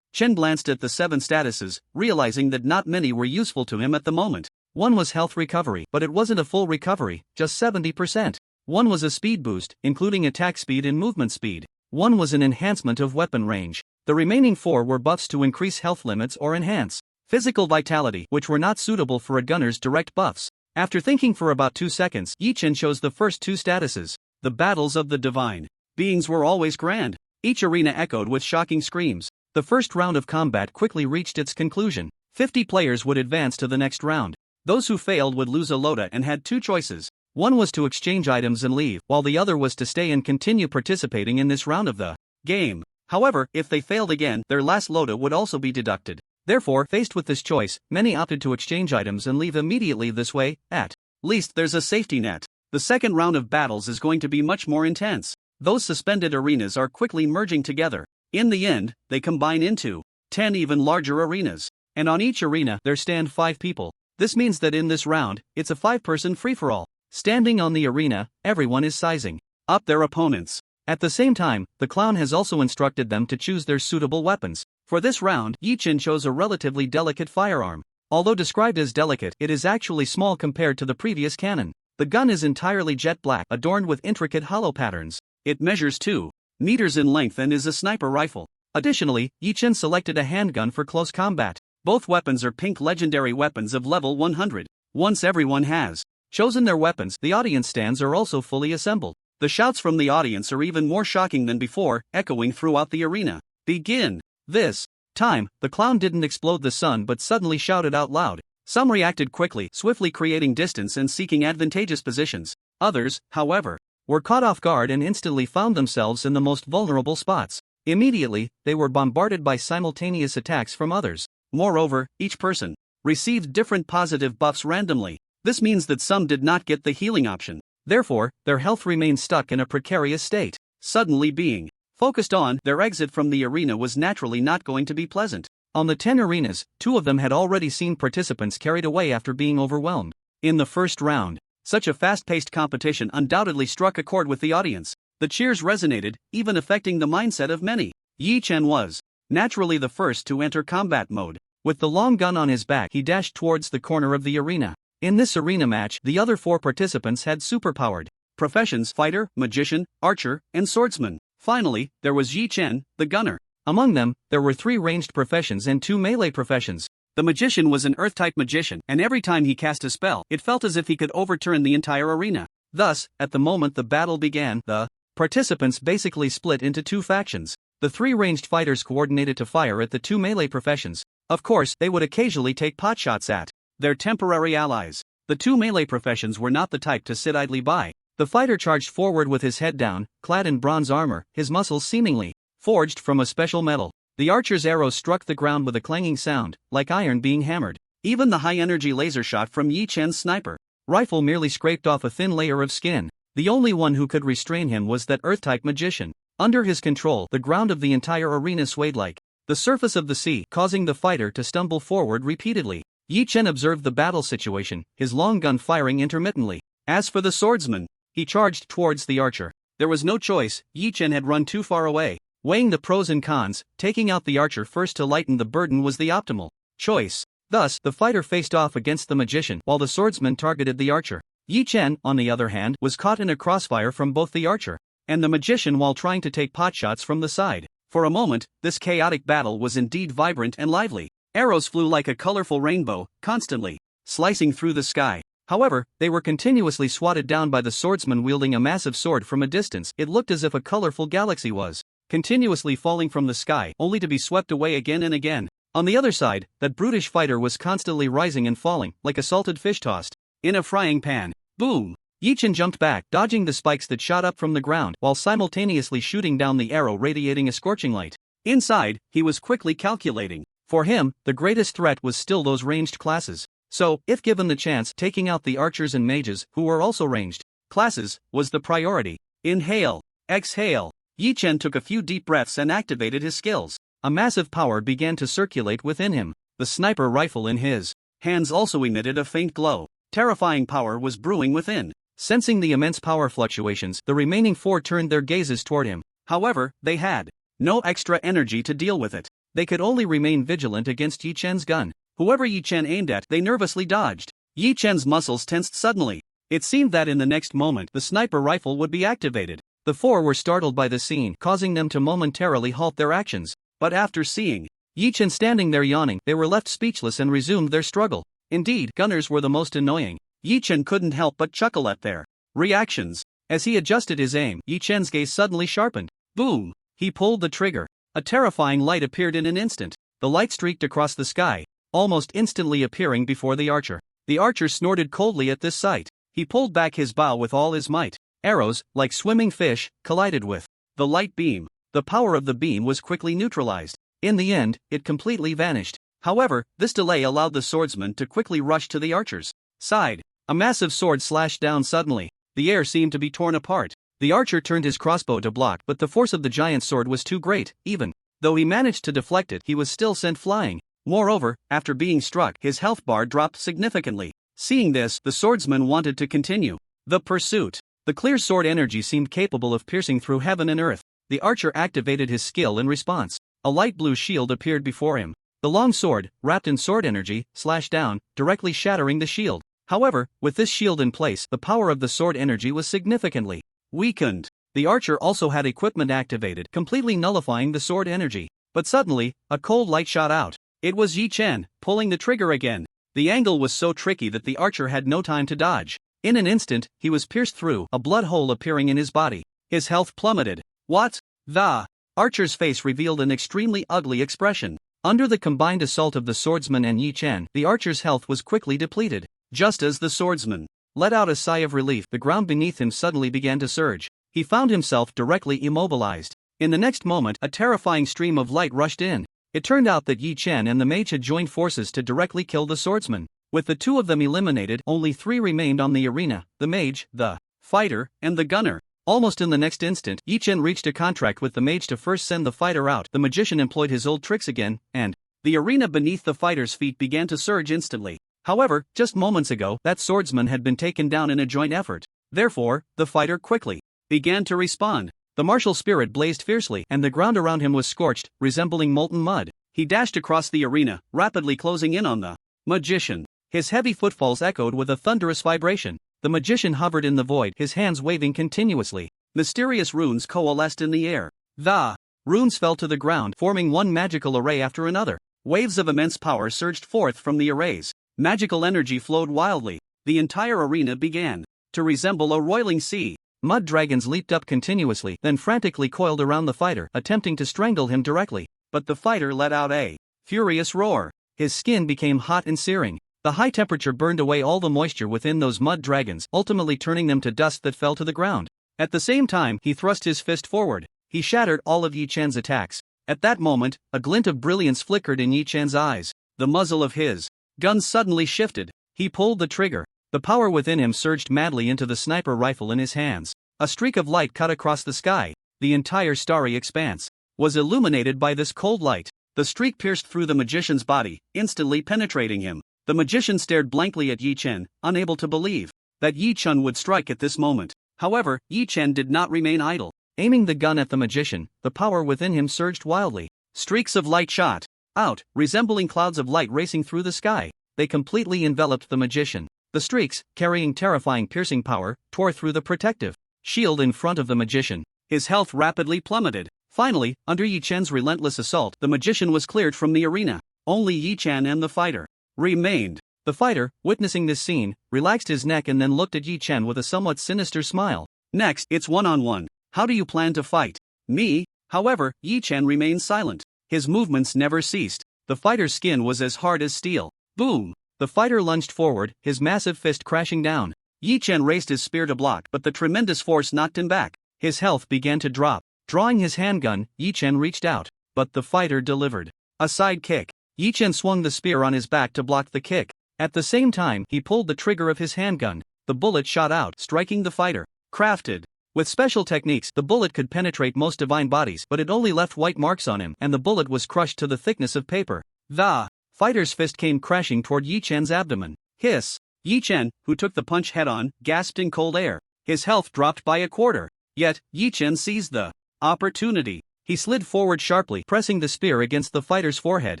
Chen glanced at the 7 statuses, realizing that not many were useful to him at the moment. One was health recovery, but it wasn't a full recovery, just 70%. One was a speed boost, including attack speed and movement speed. One was an enhancement of weapon range. The remaining 4 were buffs to increase health limits or enhance physical vitality, which were not suitable for a gunner's direct buffs. After thinking for about 2 seconds, Yichen chose the first 2 statuses. The battles of the divine beings were always grand. Each arena echoed with shocking screams. The first round of combat quickly reached its conclusion. 50 players would advance to the next round. Those who failed would lose a lota and had 2 choices. One was to exchange items and leave, while the other was to stay and continue participating in this round of the game. However, if they failed again, their last lota would also be deducted. Therefore, faced with this choice, many opted to exchange items and leave immediately. This way, at least there's a safety net. The second round of battles is going to be much more intense. Those suspended arenas are quickly merging together. In the end, they combine into 10 even larger arenas. And on each arena, there stand 5 people. This means that in this round, it's a 5-person free-for-all. Standing on the arena, everyone is sizing up their opponents. At the same time, the clown has also instructed them to choose their suitable weapons. For this round, Yichen chose a relatively delicate firearm. Although described as delicate, it is actually small compared to the previous cannon. The gun is entirely jet black, adorned with intricate hollow patterns. It measures 2 meters in length and is a sniper rifle. Additionally, Yichen selected a handgun for close combat. Both weapons are pink legendary weapons of level 100. Once everyone has chosen their weapons, the audience stands are also fully assembled. The shouts from the audience are even more shocking than before, echoing throughout the arena. Begin! This time, the clown didn't explode the sun but suddenly shouted out loud. Some reacted quickly, swiftly creating distance and seeking advantageous positions. Others, however, were caught off guard and instantly found themselves in the most vulnerable spots. Immediately, they were bombarded by simultaneous attacks from others. Moreover, each person received different positive buffs randomly. This means that some did not get the healing option. Therefore, their health remained stuck in a precarious state. Suddenly being focused on, their exit from the arena was naturally not going to be pleasant. On the 10 arenas, 2 of them had already seen participants carried away after being overwhelmed. In the first round, such a fast-paced competition undoubtedly struck a chord with the audience. The cheers resonated, even affecting the mindset of many. Yichen was naturally the first to enter combat mode. With the long gun on his back, he dashed towards the corner of the arena. In this arena match, the other 4 participants had superpowered professions: fighter, magician, archer, and swordsman. Finally, there was Yichen, the gunner. Among them, there were 3 ranged professions and 2 melee professions. The magician was an earth-type magician, and every time he cast a spell, it felt as if he could overturn the entire arena. Thus, at the moment the battle began, the participants basically split into 2 factions. The 3 ranged fighters coordinated to fire at the 2 melee professions. Of course, they would occasionally take potshots at their temporary allies. The 2 melee professions were not the type to sit idly by. The fighter charged forward with his head down, clad in bronze armor, his muscles seemingly forged from a special metal. The archer's arrows struck the ground with a clanging sound, like iron being hammered. Even the high-energy laser shot from Yichen's sniper rifle merely scraped off a thin layer of skin. The only one who could restrain him was that earth-type magician. Under his control, the ground of the entire arena swayed like the surface of the sea, causing the fighter to stumble forward repeatedly. Yi Chen observed the battle situation, his long gun firing intermittently. As for the swordsman, he charged towards the archer. There was no choice, Yi Chen had run too far away. Weighing the pros and cons, taking out the archer first to lighten the burden was the optimal choice. Thus, the fighter faced off against the magician while the swordsman targeted the archer. Yi Chen, on the other hand, was caught in a crossfire from both the archer and the magician while trying to take potshots from the side. For a moment, this chaotic battle was indeed vibrant and lively. Arrows flew like a colorful rainbow, constantly slicing through the sky. However, they were continuously swatted down by the swordsman wielding a massive sword from a distance. It looked as if a colorful galaxy was continuously falling from the sky, only to be swept away again and again. On the other side, that brutish fighter was constantly rising and falling, like a salted fish tossed in a frying pan. Boom! Yi Chen jumped back, dodging the spikes that shot up from the ground, while simultaneously shooting down the arrow radiating a scorching light. Inside, he was quickly calculating. For him, the greatest threat was still those ranged classes. So, if given the chance, taking out the archers and mages, who were also ranged classes, was the priority. Inhale. Exhale. Yi Chen took a few deep breaths and activated his skills. A massive power began to circulate within him. The sniper rifle in his hands also emitted a faint glow. Terrifying power was brewing within. Sensing the immense power fluctuations, the remaining four turned their gazes toward him. However, they had no extra energy to deal with it. They could only remain vigilant against Yi Chen's gun. Whoever Yi Chen aimed at, they nervously dodged. Yi Chen's muscles tensed suddenly. It seemed that in the next moment, the sniper rifle would be activated. The four were startled by the scene, causing them to momentarily halt their actions. But after seeing Yi Chen standing there yawning, they were left speechless and resumed their struggle. Indeed, gunners were the most annoying. Yi Chen couldn't help but chuckle at their reactions. As he adjusted his aim, Yi Chen's gaze suddenly sharpened. Boom! He pulled the trigger. A terrifying light appeared in an instant. The light streaked across the sky, almost instantly appearing before the archer. The archer snorted coldly at this sight. He pulled back his bow with all his might. Arrows, like swimming fish, collided with the light beam. The power of the beam was quickly neutralized. In the end, it completely vanished. However, this delay allowed the swordsman to quickly rush to the archer's side. A massive sword slashed down suddenly. The air seemed to be torn apart. The archer turned his crossbow to block, but the force of the giant sword was too great. Even though he managed to deflect it, he was still sent flying. Moreover, after being struck, his health bar dropped significantly. Seeing this, the swordsman wanted to continue the pursuit. The clear sword energy seemed capable of piercing through heaven and earth. The archer activated his skill in response. A light blue shield appeared before him. The long sword, wrapped in sword energy, slashed down, directly shattering the shield. However, with this shield in place, the power of the sword energy was significantly weakened. The archer also had equipment activated, completely nullifying the sword energy. But suddenly, a cold light shot out. It was Yi Chen, pulling the trigger again. The angle was so tricky that the archer had no time to dodge. In an instant, he was pierced through, a blood hole appearing in his body. His health plummeted. What? The archer's face revealed an extremely ugly expression. Under the combined assault of the swordsman and Yi Chen, the archer's health was quickly depleted. Just as the swordsman let out a sigh of relief, the ground beneath him suddenly began to surge. He found himself directly immobilized. In the next moment, a terrifying stream of light rushed in. It turned out that Yi Chen and the mage had joined forces to directly kill the swordsman. With the two of them eliminated, only three remained on the arena: the mage, the fighter, and the gunner. Almost in the next instant, Yi Chen reached a contract with the mage to first send the fighter out. The magician employed his old tricks again, and the arena beneath the fighter's feet began to surge instantly. However, just moments ago, that swordsman had been taken down in a joint effort. Therefore, the fighter quickly began to respond. The martial spirit blazed fiercely, and the ground around him was scorched, resembling molten mud. He dashed across the arena, rapidly closing in on the magician. His heavy footfalls echoed with a thunderous vibration. The magician hovered in the void, his hands waving continuously. Mysterious runes coalesced in the air. The runes fell to the ground, forming one magical array after another. Waves of immense power surged forth from the arrays. Magical energy flowed wildly. The entire arena began to resemble a roiling sea. Mud dragons leaped up continuously, then frantically coiled around the fighter, attempting to strangle him directly. But the fighter let out a furious roar. His skin became hot and searing. The high temperature burned away all the moisture within those mud dragons, ultimately turning them to dust that fell to the ground. At the same time, he thrust his fist forward. He shattered all of Yi Chen's attacks. At that moment, a glint of brilliance flickered in Yi Chen's eyes. The muzzle of his gun suddenly shifted. He pulled the trigger. The power within him surged madly into the sniper rifle in his hands. A streak of light cut across the sky. the entire starry expanse was illuminated by this cold light. The streak pierced through the magician's body, instantly penetrating him. The magician stared blankly at Yi Chen, unable to believe that Yi Chen would strike at this moment. However, Yi Chen did not remain idle. Aiming the gun at the magician, the power within him surged wildly. Streaks of light shot out, resembling clouds of light racing through the sky. They completely enveloped the magician. The streaks, carrying terrifying piercing power, tore through the protective shield in front of the magician. His health rapidly plummeted. Finally, under Yi Chen's relentless assault, the magician was cleared from the arena. Only Yi Chen and the fighter remained. The fighter, witnessing this scene, relaxed his neck and then looked at Yi Chen with a somewhat sinister smile. Next, it's one-on-one. How do you plan to fight me? However, Yi Chen remained silent. His movements never ceased. The fighter's skin was as hard as steel. Boom! The fighter lunged forward, his massive fist crashing down. Yi Chen raised his spear to block, but the tremendous force knocked him back. His health began to drop. Drawing his handgun, Yi Chen reached out, but the fighter delivered a side kick. Yi Chen swung the spear on his back to block the kick. At the same time, he pulled the trigger of his handgun. The bullet shot out, striking the fighter. Crafted with special techniques, the bullet could penetrate most divine bodies, but it only left white marks on him, and the bullet was crushed to the thickness of paper. The fighter's fist came crashing toward Yi Chen's abdomen. Hiss! Yi Chen, who took the punch head-on, gasped in cold air. His health dropped by a quarter. Yet, Yi Chen seized the opportunity. He slid forward sharply, pressing the spear against the fighter's forehead.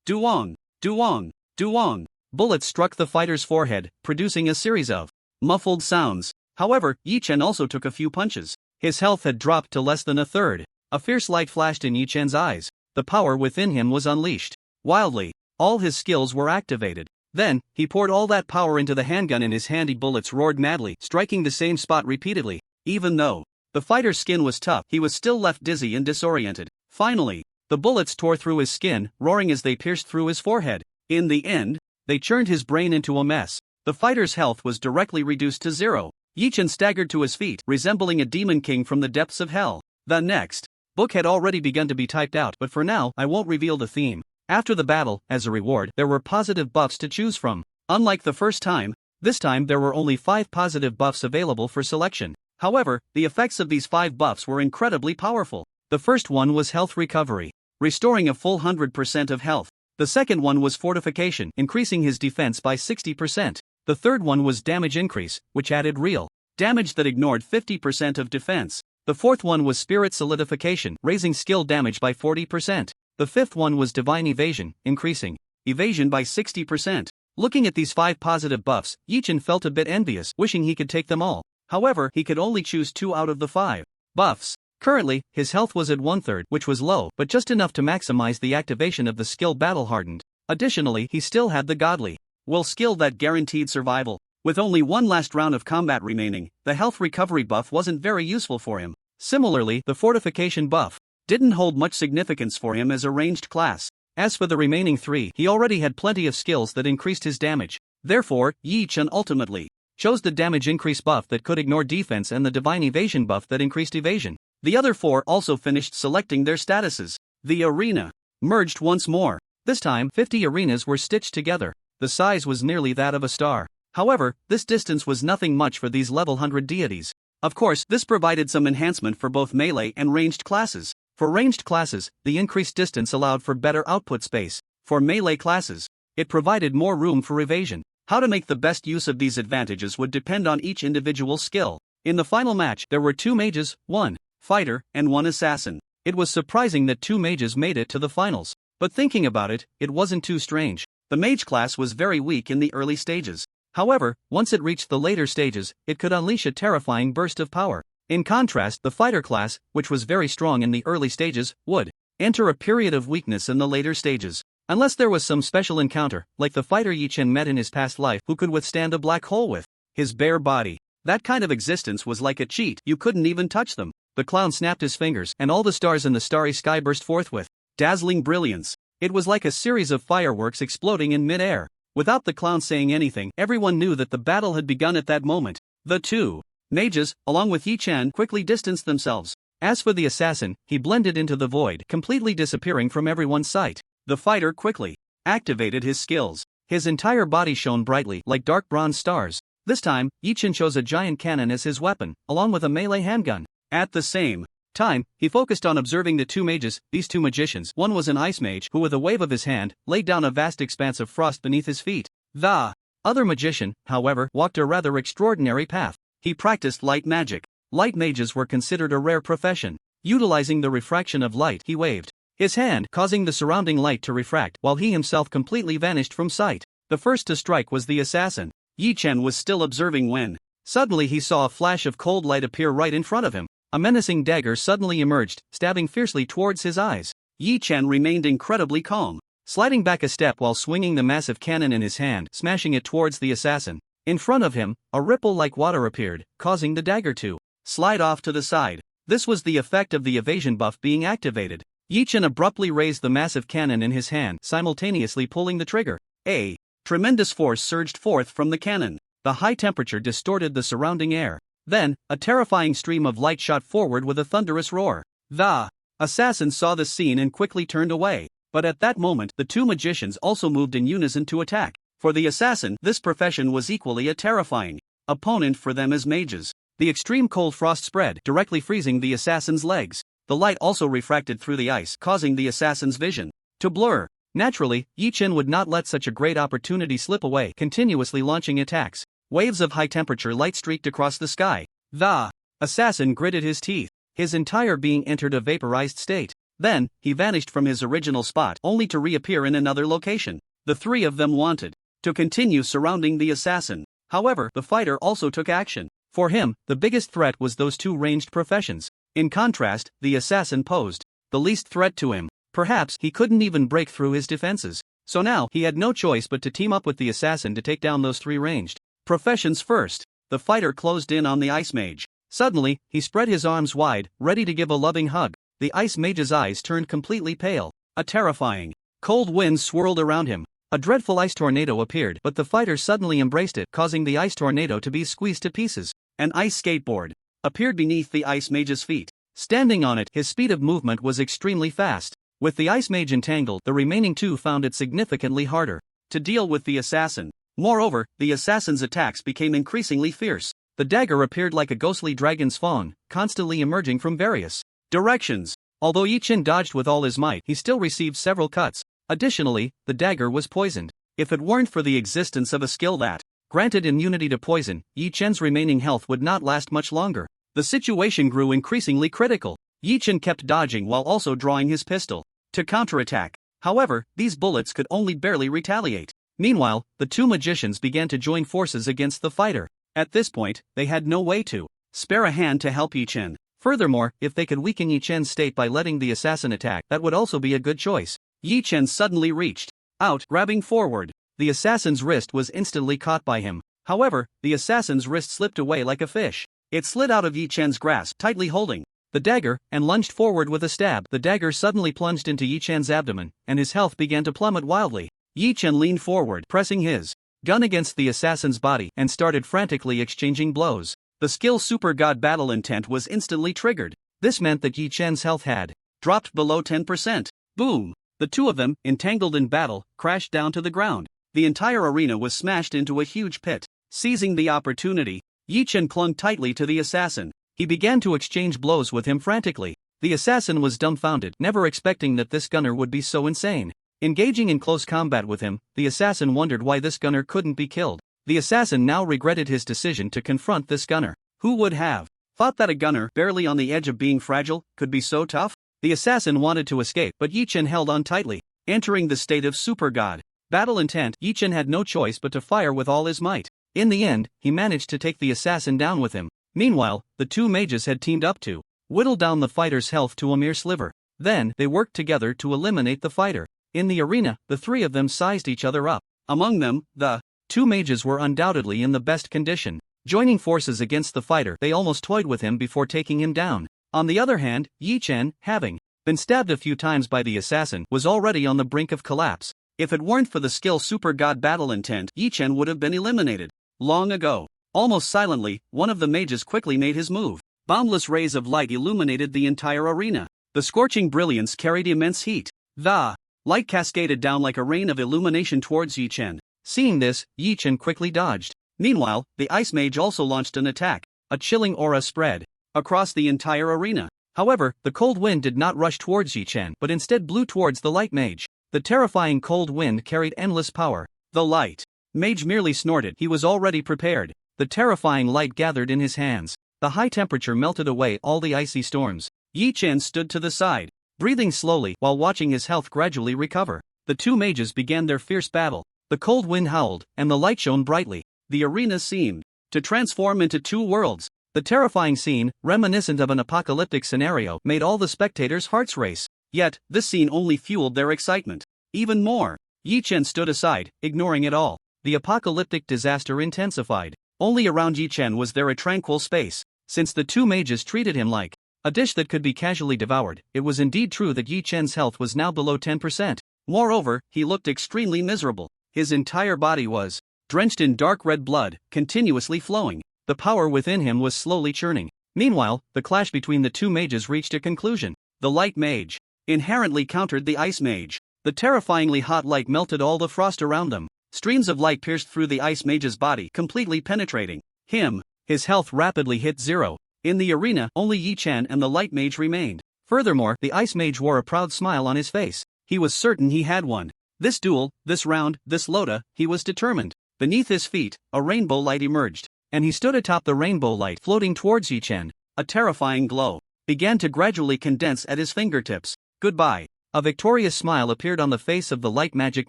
Duong! Duong! Duong! Bullets struck the fighter's forehead, producing a series of muffled sounds. However, Yi Chen also took a few punches. His health had dropped to less than a third. A fierce light flashed in Yi Chen's eyes. The power within him was unleashed. Wildly, all his skills were activated. Then, he poured all that power into the handgun and his handy bullets roared madly, striking the same spot repeatedly. Even though the fighter's skin was tough, he was still left dizzy and disoriented. Finally, the bullets tore through his skin, roaring as they pierced through his forehead. In the end, they churned his brain into a mess. The fighter's health was directly reduced to zero. Yi Chen staggered to his feet, resembling a demon king from the depths of hell. The next book had already begun to be typed out, but for now, I won't reveal the theme. After the battle, as a reward, there were positive buffs to choose from. Unlike the first time, this time there were only 5 positive buffs available for selection. However, the effects of these 5 buffs were incredibly powerful. The first one was health recovery, restoring a full 100% of health. The second one was fortification, increasing his defense by 60%. The third one was damage increase, which added real damage that ignored 50% of defense. The fourth one was spirit solidification, raising skill damage by 40%. The fifth one was divine evasion, increasing evasion by 60%. Looking at these 5 positive buffs, Yi Chen felt a bit envious, wishing he could take them all. However, he could only choose 2 out of the 5 buffs. Currently, his health was at 1/3, which was low, but just enough to maximize the activation of the skill battle hardened. Additionally, he still had the godly will skill that guaranteed survival. With only one last round of combat remaining, the health recovery buff wasn't very useful for him. Similarly, the fortification buff didn't hold much significance for him as a ranged class. As for the remaining 3, he already had plenty of skills that increased his damage. Therefore, Yi Chen ultimately chose the damage increase buff that could ignore defense and the divine evasion buff that increased evasion. The other 4 also finished selecting their statuses. The arena merged once more. This time, 50 arenas were stitched together. The size was nearly that of a star. However, this distance was nothing much for these level 100 deities. Of course, this provided some enhancement for both melee and ranged classes. For ranged classes, the increased distance allowed for better output space. For melee classes, it provided more room for evasion. How to make the best use of these advantages would depend on each individual skill. In the final match, there were 2 mages, 1 fighter, and 1 assassin. It was surprising that 2 mages made it to the finals. But thinking about it, it wasn't too strange. The mage class was very weak in the early stages. However, once it reached the later stages, it could unleash a terrifying burst of power. In contrast, the fighter class, which was very strong in the early stages, would enter a period of weakness in the later stages. Unless there was some special encounter, like the fighter Yi Chen met in his past life who could withstand a black hole with his bare body. That kind of existence was like a cheat, you couldn't even touch them. The clown snapped his fingers, and all the stars in the starry sky burst forth with dazzling brilliance. It was like a series of fireworks exploding in mid-air. Without the clown saying anything, everyone knew that the battle had begun at that moment. The 2 mages, along with Yi Chen, quickly distanced themselves. As for the assassin, he blended into the void, completely disappearing from everyone's sight. The fighter quickly activated his skills. His entire body shone brightly, like dark bronze stars. This time, Yi Chen chose a giant cannon as his weapon, along with a melee handgun. At the same time, he focused on observing the two mages, these two magicians. One was an ice mage who with a wave of his hand, laid down a vast expanse of frost beneath his feet. The other magician, however, walked a rather extraordinary path. He practiced light magic. Light mages were considered a rare profession. Utilizing the refraction of light, he waved his hand, causing the surrounding light to refract, while he himself completely vanished from sight. The first to strike was the assassin. Yi Chen was still observing when suddenly he saw a flash of cold light appear right in front of him. A menacing dagger suddenly emerged, stabbing fiercely towards his eyes. Yi Chen remained incredibly calm, sliding back a step while swinging the massive cannon in his hand, smashing it towards the assassin. In front of him, a ripple like water appeared, causing the dagger to slide off to the side. This was the effect of the evasion buff being activated. Yi Chen abruptly raised the massive cannon in his hand, simultaneously pulling the trigger. A tremendous force surged forth from the cannon. The high temperature distorted the surrounding air. Then, a terrifying stream of light shot forward with a thunderous roar. The assassin saw the scene and quickly turned away. But at that moment, the two magicians also moved in unison to attack. For the assassin, this profession was equally a terrifying opponent for them as mages. The extreme cold frost spread, directly freezing the assassin's legs. The light also refracted through the ice, causing the assassin's vision to blur. Naturally, Yi Chen would not let such a great opportunity slip away, continuously launching attacks. Waves of high-temperature light streaked across the sky. The assassin gritted his teeth. His entire being entered a vaporized state. Then, he vanished from his original spot, only to reappear in another location. The three of them wanted to continue surrounding the assassin. However, the fighter also took action. For him, the biggest threat was those two ranged professions. In contrast, the assassin posed the least threat to him. Perhaps he couldn't even break through his defenses. So now, he had no choice but to team up with the assassin to take down those three ranged professions first. The fighter closed in on the ice mage. Suddenly, he spread his arms wide, ready to give a loving hug. The ice mage's eyes turned completely pale. A terrifying cold wind swirled around him. A dreadful ice tornado appeared, but the fighter suddenly embraced it, causing the ice tornado to be squeezed to pieces. An ice skateboard appeared beneath the ice mage's feet. Standing on it, his speed of movement was extremely fast. With the ice mage entangled, the remaining two found it significantly harder to deal with the assassin. Moreover, the assassin's attacks became increasingly fierce. The dagger appeared like a ghostly dragon's fawn, constantly emerging from various directions. Although Yi Chen dodged with all his might, he still received several cuts. Additionally, the dagger was poisoned. If it weren't for the existence of a skill that granted immunity to poison, Yi Chen's remaining health would not last much longer. The situation grew increasingly critical. Yi Chen kept dodging while also drawing his pistol to counterattack. However, these bullets could only barely retaliate. Meanwhile, the two magicians began to join forces against the fighter. At this point, they had no way to spare a hand to help Yi Chen. Furthermore, if they could weaken Yi Chen's state by letting the assassin attack, that would also be a good choice. Yi Chen suddenly reached out, grabbing forward. The assassin's wrist was instantly caught by him. However, the assassin's wrist slipped away like a fish. It slid out of Yi Chen's grasp, tightly holding the dagger, and lunged forward with a stab. The dagger suddenly plunged into Yi Chen's abdomen, and his health began to plummet wildly. Yi Chen leaned forward, pressing his gun against the assassin's body, and started frantically exchanging blows. The skill Super God Battle Intent was instantly triggered. This meant that Yi Chen's health had dropped below 10%. Boom! The two of them, entangled in battle, crashed down to the ground. The entire arena was smashed into a huge pit. Seizing the opportunity, Yi Chen clung tightly to the assassin. He began to exchange blows with him frantically. The assassin was dumbfounded, never expecting that this gunner would be so insane. Engaging in close combat with him, the assassin wondered why this gunner couldn't be killed. The assassin now regretted his decision to confront this gunner. Who would have thought that a gunner, barely on the edge of being fragile, could be so tough? The assassin wanted to escape, but Yi Chen held on tightly. Entering the state of Super God Battle Intent, Yi Chen had no choice but to fire with all his might. In the end, he managed to take the assassin down with him. Meanwhile, the two mages had teamed up to whittle down the fighter's health to a mere sliver. Then, they worked together to eliminate the fighter. In the arena, the three of them sized each other up. Among them, the two mages were undoubtedly in the best condition. Joining forces against the fighter, they almost toyed with him before taking him down. On the other hand, Yi Chen, having been stabbed a few times by the assassin, was already on the brink of collapse. If it weren't for the skill Super God Battle Intent, Yi Chen would have been eliminated long ago. Almost silently, one of the mages quickly made his move. Boundless rays of light illuminated the entire arena. The scorching brilliance carried immense heat. The light cascaded down like a rain of illumination towards Yi Chen. Seeing this, Yi Chen quickly dodged. Meanwhile, the ice mage also launched an attack. A chilling aura spread across the entire arena. However, the cold wind did not rush towards Yi Chen but instead blew towards the light mage. The terrifying cold wind carried endless power. The light mage merely snorted. He was already prepared. The terrifying light gathered in his hands. The high temperature melted away all the icy storms. Yi Chen stood to the side, breathing slowly while watching his health gradually recover. The two mages began their fierce battle. The cold wind howled, and the light shone brightly. The arena seemed to transform into two worlds. The terrifying scene, reminiscent of an apocalyptic scenario, made all the spectators' hearts race. Yet, this scene only fueled their excitement. Even more, Yi Chen stood aside, ignoring it all. The apocalyptic disaster intensified. Only around Yi Chen was there a tranquil space. Since the two mages treated him like a dish that could be casually devoured, it was indeed true that Yi Chen's health was now below 10%. Moreover, he looked extremely miserable. His entire body was drenched in dark red blood, continuously flowing. The power within him was slowly churning. Meanwhile, the clash between the two mages reached a conclusion. The light mage inherently countered the ice mage. The terrifyingly hot light melted all the frost around them. Streams of light pierced through the ice mage's body, completely penetrating him. His health rapidly hit zero. In the arena, only Yi Chen and the light mage remained. Furthermore, the ice mage wore a proud smile on his face. He was certain he had won. This duel, this round, this Lota, he was determined. Beneath his feet, a rainbow light emerged, and he stood atop the rainbow light floating towards Yi Chen. A terrifying glow began to gradually condense at his fingertips. Goodbye. A victorious smile appeared on the face of the light magic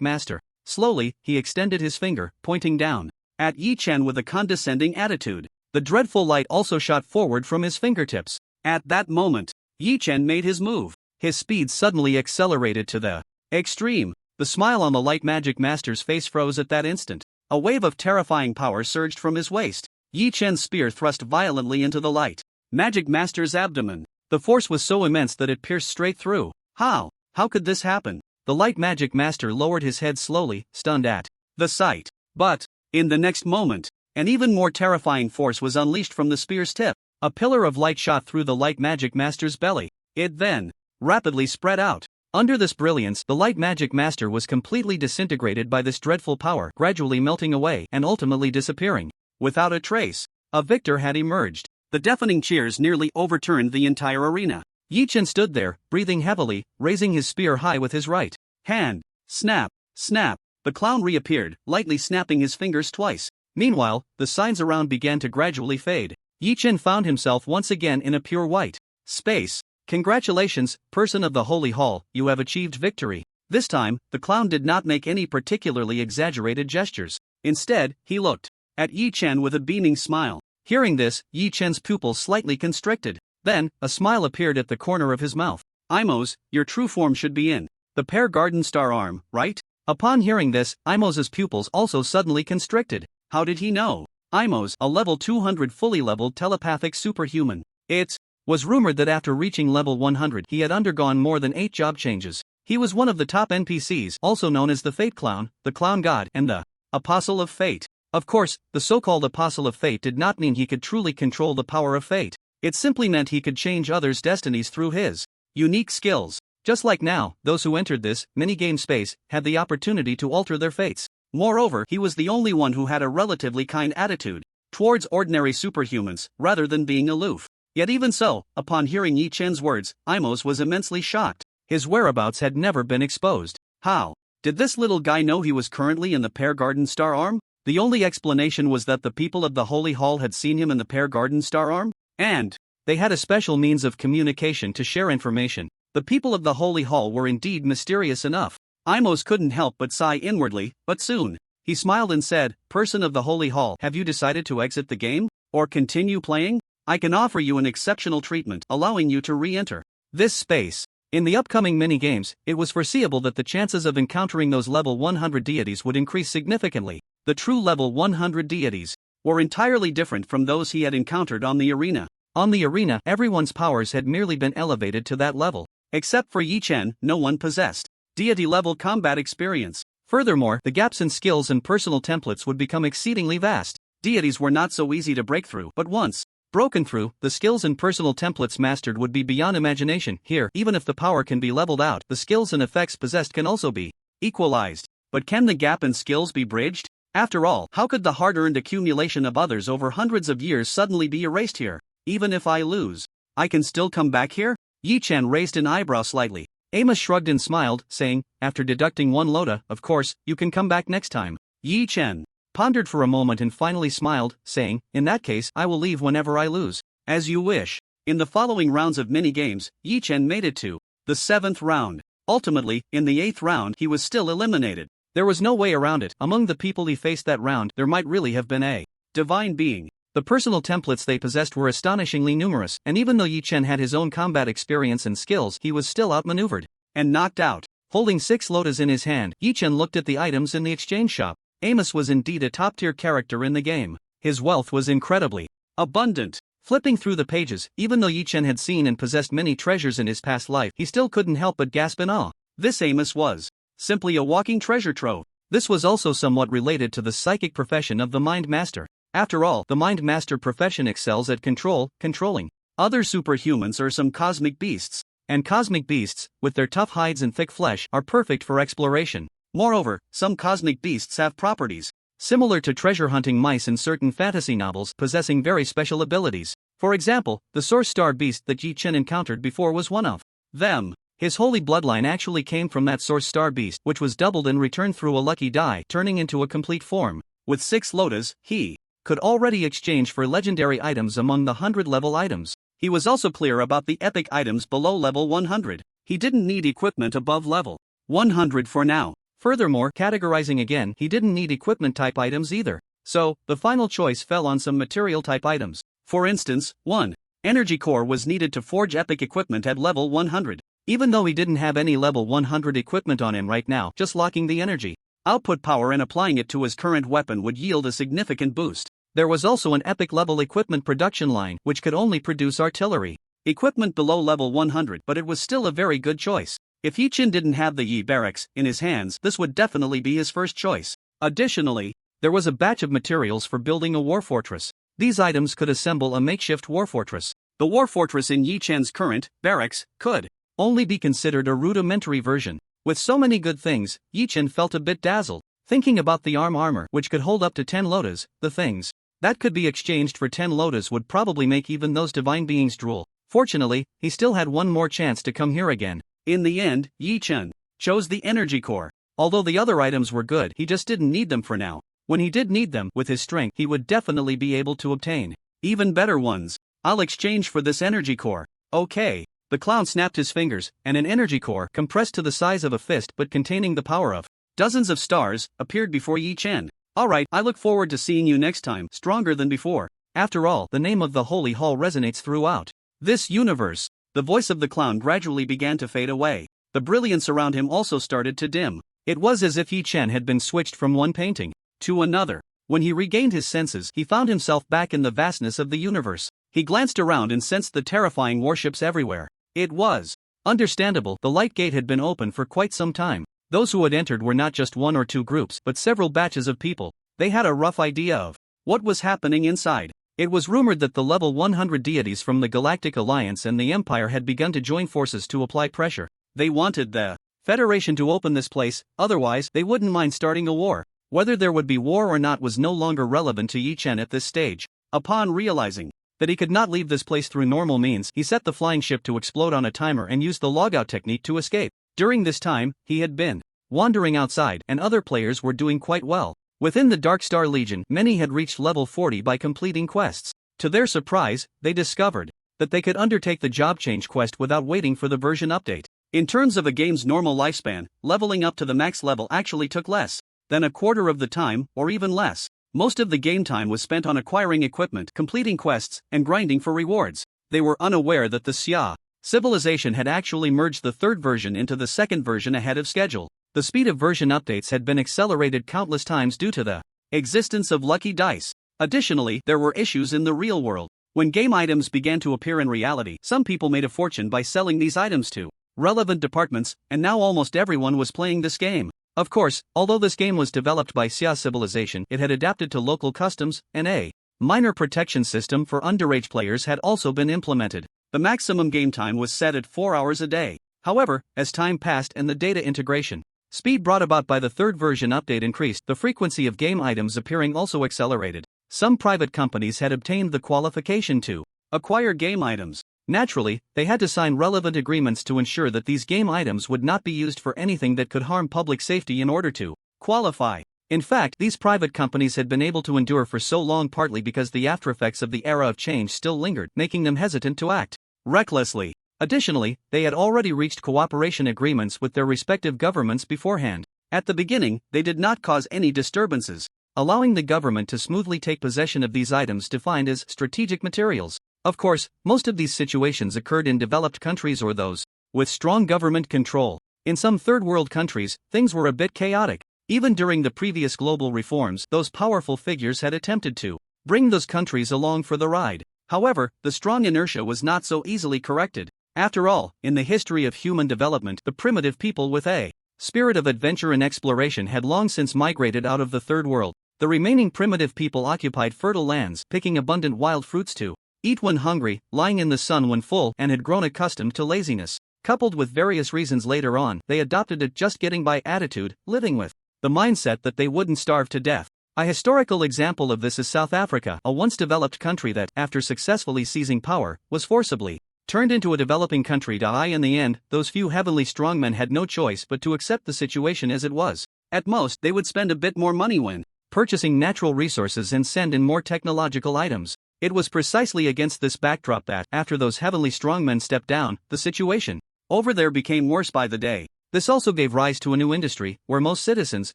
master. Slowly, he extended his finger, pointing down at Yi Chen with a condescending attitude. The dreadful light also shot forward from his fingertips. At that moment, Yi Chen made his move. His speed suddenly accelerated to the extreme. The smile on the light magic master's face froze at that instant. A wave of terrifying power surged from his waist. Yi Chen's spear thrust violently into the light magic master's abdomen. The force was so immense that it pierced straight through. How could this happen? The light magic master lowered his head slowly, stunned at the sight. But, in the next moment, an even more terrifying force was unleashed from the spear's tip. A pillar of light shot through the light magic master's belly. It then rapidly spread out. Under this brilliance, the light magic master was completely disintegrated by this dreadful power, gradually melting away and ultimately disappearing. Without a trace, a victor had emerged. The deafening cheers nearly overturned the entire arena. Yi Chen stood there, breathing heavily, raising his spear high with his right hand. Snap, snap. The clown reappeared, lightly snapping his fingers twice. Meanwhile, the signs around began to gradually fade. Yi Chen found himself once again in a pure white space. Congratulations, person of the Holy Hall, you have achieved victory. This time, the clown did not make any particularly exaggerated gestures. Instead, he looked at Yi Chen with a beaming smile. Hearing this, Yi Chen's pupils slightly constricted. Then, a smile appeared at the corner of his mouth. Imos, your true form should be in the Pear Garden Star Arm, right? Upon hearing this, Imos's pupils also suddenly constricted. How did he know? Imos, a level 200 fully leveled telepathic superhuman. It was rumored that after reaching level 100 he had undergone more than 8 job changes. He was one of the top NPCs, also known as the Fate Clown, the Clown God, and the Apostle of Fate. Of course, the so-called Apostle of Fate did not mean he could truly control the power of fate. It simply meant he could change others' destinies through his unique skills. Just like now, those who entered this mini-game space had the opportunity to alter their fates. Moreover, he was the only one who had a relatively kind attitude towards ordinary superhumans, rather than being aloof. Yet even so, upon hearing Yi Chen's words, Imos was immensely shocked. His whereabouts had never been exposed. How did this little guy know he was currently in the Pear Garden Star Arm? The only explanation was that the people of the Holy Hall had seen him in the Pear Garden Star Arm, and they had a special means of communication to share information. The people of the Holy Hall were indeed mysterious enough. Imos couldn't help but sigh inwardly, but soon he smiled and said, "Person of the Holy Hall, have you decided to exit the game? Or continue playing? I can offer you an exceptional treatment, allowing you to re-enter this space." In the upcoming mini-games, it was foreseeable that the chances of encountering those level 100 deities would increase significantly. The true level 100 deities were entirely different from those he had encountered on the arena. On the arena, everyone's powers had merely been elevated to that level. Except for Yi Chen, no one possessed deity-level combat experience. Furthermore, the gaps in skills and personal templates would become exceedingly vast. Deities were not so easy to break through, but once broken through, the skills and personal templates mastered would be beyond imagination. Here, even if the power can be leveled out, the skills and effects possessed can also be equalized. But can the gap in skills be bridged? After all, how could the hard-earned accumulation of others over hundreds of years suddenly be erased here? Even if I lose, I can still come back here? Yi-chan raised an eyebrow slightly. Amos shrugged and smiled, saying, after deducting 1 lota, of course, you can come back next time. Yi-chan pondered for a moment and finally smiled, saying, in that case, I will leave whenever I lose. As you wish. In the following rounds of mini-games, Yi-chan made it to the 7th round. Ultimately, in the 8th round he was still eliminated. There was no way around it. Among the people he faced that round, there might really have been a divine being. The personal templates they possessed were astonishingly numerous, and even though Yi-chan had his own combat experience and skills, he was still outmaneuvered and knocked out. Holding 6 lotas in his hand, Yi-chan looked at the items in the exchange shop. Amos was indeed a top-tier character in the game. His wealth was incredibly abundant. Flipping through the pages, even though Yi-chan had seen and possessed many treasures in his past life, he still couldn't help but gasp in awe. This Amos was simply a walking treasure trove. This was also somewhat related to the psychic profession of the Mind Master. After all, the Mind Master profession excels at controlling other superhumans or some cosmic beasts. And cosmic beasts, with their tough hides and thick flesh, are perfect for exploration. Moreover, some cosmic beasts have properties similar to treasure-hunting mice in certain fantasy novels, possessing very special abilities. For example, the Source Star beast that Yi-chan encountered before was one of them. His holy bloodline actually came from that Source Star beast, which was doubled in return through a lucky die, turning into a complete form. With 6 lotas, he could already exchange for legendary items among the 100-level items. He was also clear about the epic items below level 100. He didn't need equipment above level 100 for now. Furthermore, categorizing again, he didn't need equipment type items either. So, the final choice fell on some material type items. For instance, 1. Energy core was needed to forge epic equipment at level 100. Even though he didn't have any level 100 equipment on him right now, just locking the energy output power and applying it to his current weapon would yield a significant boost. There was also an epic level equipment production line, which could only produce artillery equipment below level 100, but it was still a very good choice. If Yi-chan didn't have the Yi barracks in his hands, this would definitely be his first choice. Additionally, there was a batch of materials for building a war fortress. These items could assemble a makeshift war fortress. The war fortress in Yi-chan's current barracks could only be considered a rudimentary version. With so many good things, Yi-chan felt a bit dazzled. Thinking about the armor, which could hold up to 10 lotas, the things that could be exchanged for 10 lotas would probably make even those divine beings drool. Fortunately, he still had one more chance to come here again. In the end, Yi-chan chose the energy core. Although the other items were good, he just didn't need them for now. When he did need them, with his strength, he would definitely be able to obtain even better ones. I'll exchange for this energy core. Okay. The clown snapped his fingers, and an energy core, compressed to the size of a fist but containing the power of dozens of stars, appeared before Yi-chan. Alright, I look forward to seeing you next time, stronger than before. After all, the name of the Holy Hall resonates throughout this universe. The voice of the clown gradually began to fade away. The brilliance around him also started to dim. It was as if Yi-chan had been switched from one painting to another. When he regained his senses, he found himself back in the vastness of the universe. He glanced around and sensed the terrifying warships everywhere. It was understandable. The light gate had been open for quite some time. Those who had entered were not just 1 or 2 groups, but several batches of people. They had a rough idea of what was happening inside. It was rumored that the level 100 deities from the Galactic Alliance and the Empire had begun to join forces to apply pressure. They wanted the Federation to open this place, otherwise they wouldn't mind starting a war. Whether there would be war or not was no longer relevant to Yi-chan at this stage. Upon realizing that he could not leave this place through normal means, he set the flying ship to explode on a timer and used the logout technique to escape. During this time, he had been wandering outside, and other players were doing quite well. Within the Dark Star Legion, many had reached level 40 by completing quests. To their surprise, they discovered that they could undertake the job change quest without waiting for the version update. In terms of a game's normal lifespan, leveling up to the max level actually took less than a quarter of the time, or even less. Most of the game time was spent on acquiring equipment, completing quests, and grinding for rewards. They were unaware that the Xia civilization had actually merged the 3rd version into the 2nd version ahead of schedule. The speed of version updates had been accelerated countless times due to the existence of lucky dice. Additionally, there were issues in the real world. When game items began to appear in reality, some people made a fortune by selling these items to relevant departments, and now almost everyone was playing this game. Of course, although this game was developed by Xia civilization, it had adapted to local customs, and a minor protection system for underage players had also been implemented. The maximum game time was set at 4 hours a day. However, as time passed and the data integration speed brought about by the 3rd version update increased, the frequency of game items appearing also accelerated. Some private companies had obtained the qualification to acquire game items. Naturally, they had to sign relevant agreements to ensure that these game items would not be used for anything that could harm public safety in order to qualify. In fact, these private companies had been able to endure for so long partly because the aftereffects of the era of change still lingered, making them hesitant to act recklessly. Additionally, they had already reached cooperation agreements with their respective governments beforehand. At the beginning, they did not cause any disturbances, allowing the government to smoothly take possession of these items defined as strategic materials. Of course, most of these situations occurred in developed countries or those with strong government control. In some third world countries, things were a bit chaotic. Even during the previous global reforms, those powerful figures had attempted to bring those countries along for the ride. However, the strong inertia was not so easily corrected. After all, in the history of human development, the primitive people with a spirit of adventure and exploration had long since migrated out of the third world. The remaining primitive people occupied fertile lands, picking abundant wild fruits to eat when hungry, lying in the sun when full, and had grown accustomed to laziness. Coupled with various reasons later on, they adopted a just getting by attitude, living with the mindset that they wouldn't starve to death. A historical example of this is South Africa, a once developed country that, after successfully seizing power, was forcibly turned into a developing country. In the end, those few heavenly strongmen had no choice but to accept the situation as it was. At most, they would spend a bit more money when purchasing natural resources and send in more technological items. It was precisely against this backdrop that, after those heavenly strongmen stepped down, the situation over there became worse by the day. This also gave rise to a new industry, where most citizens,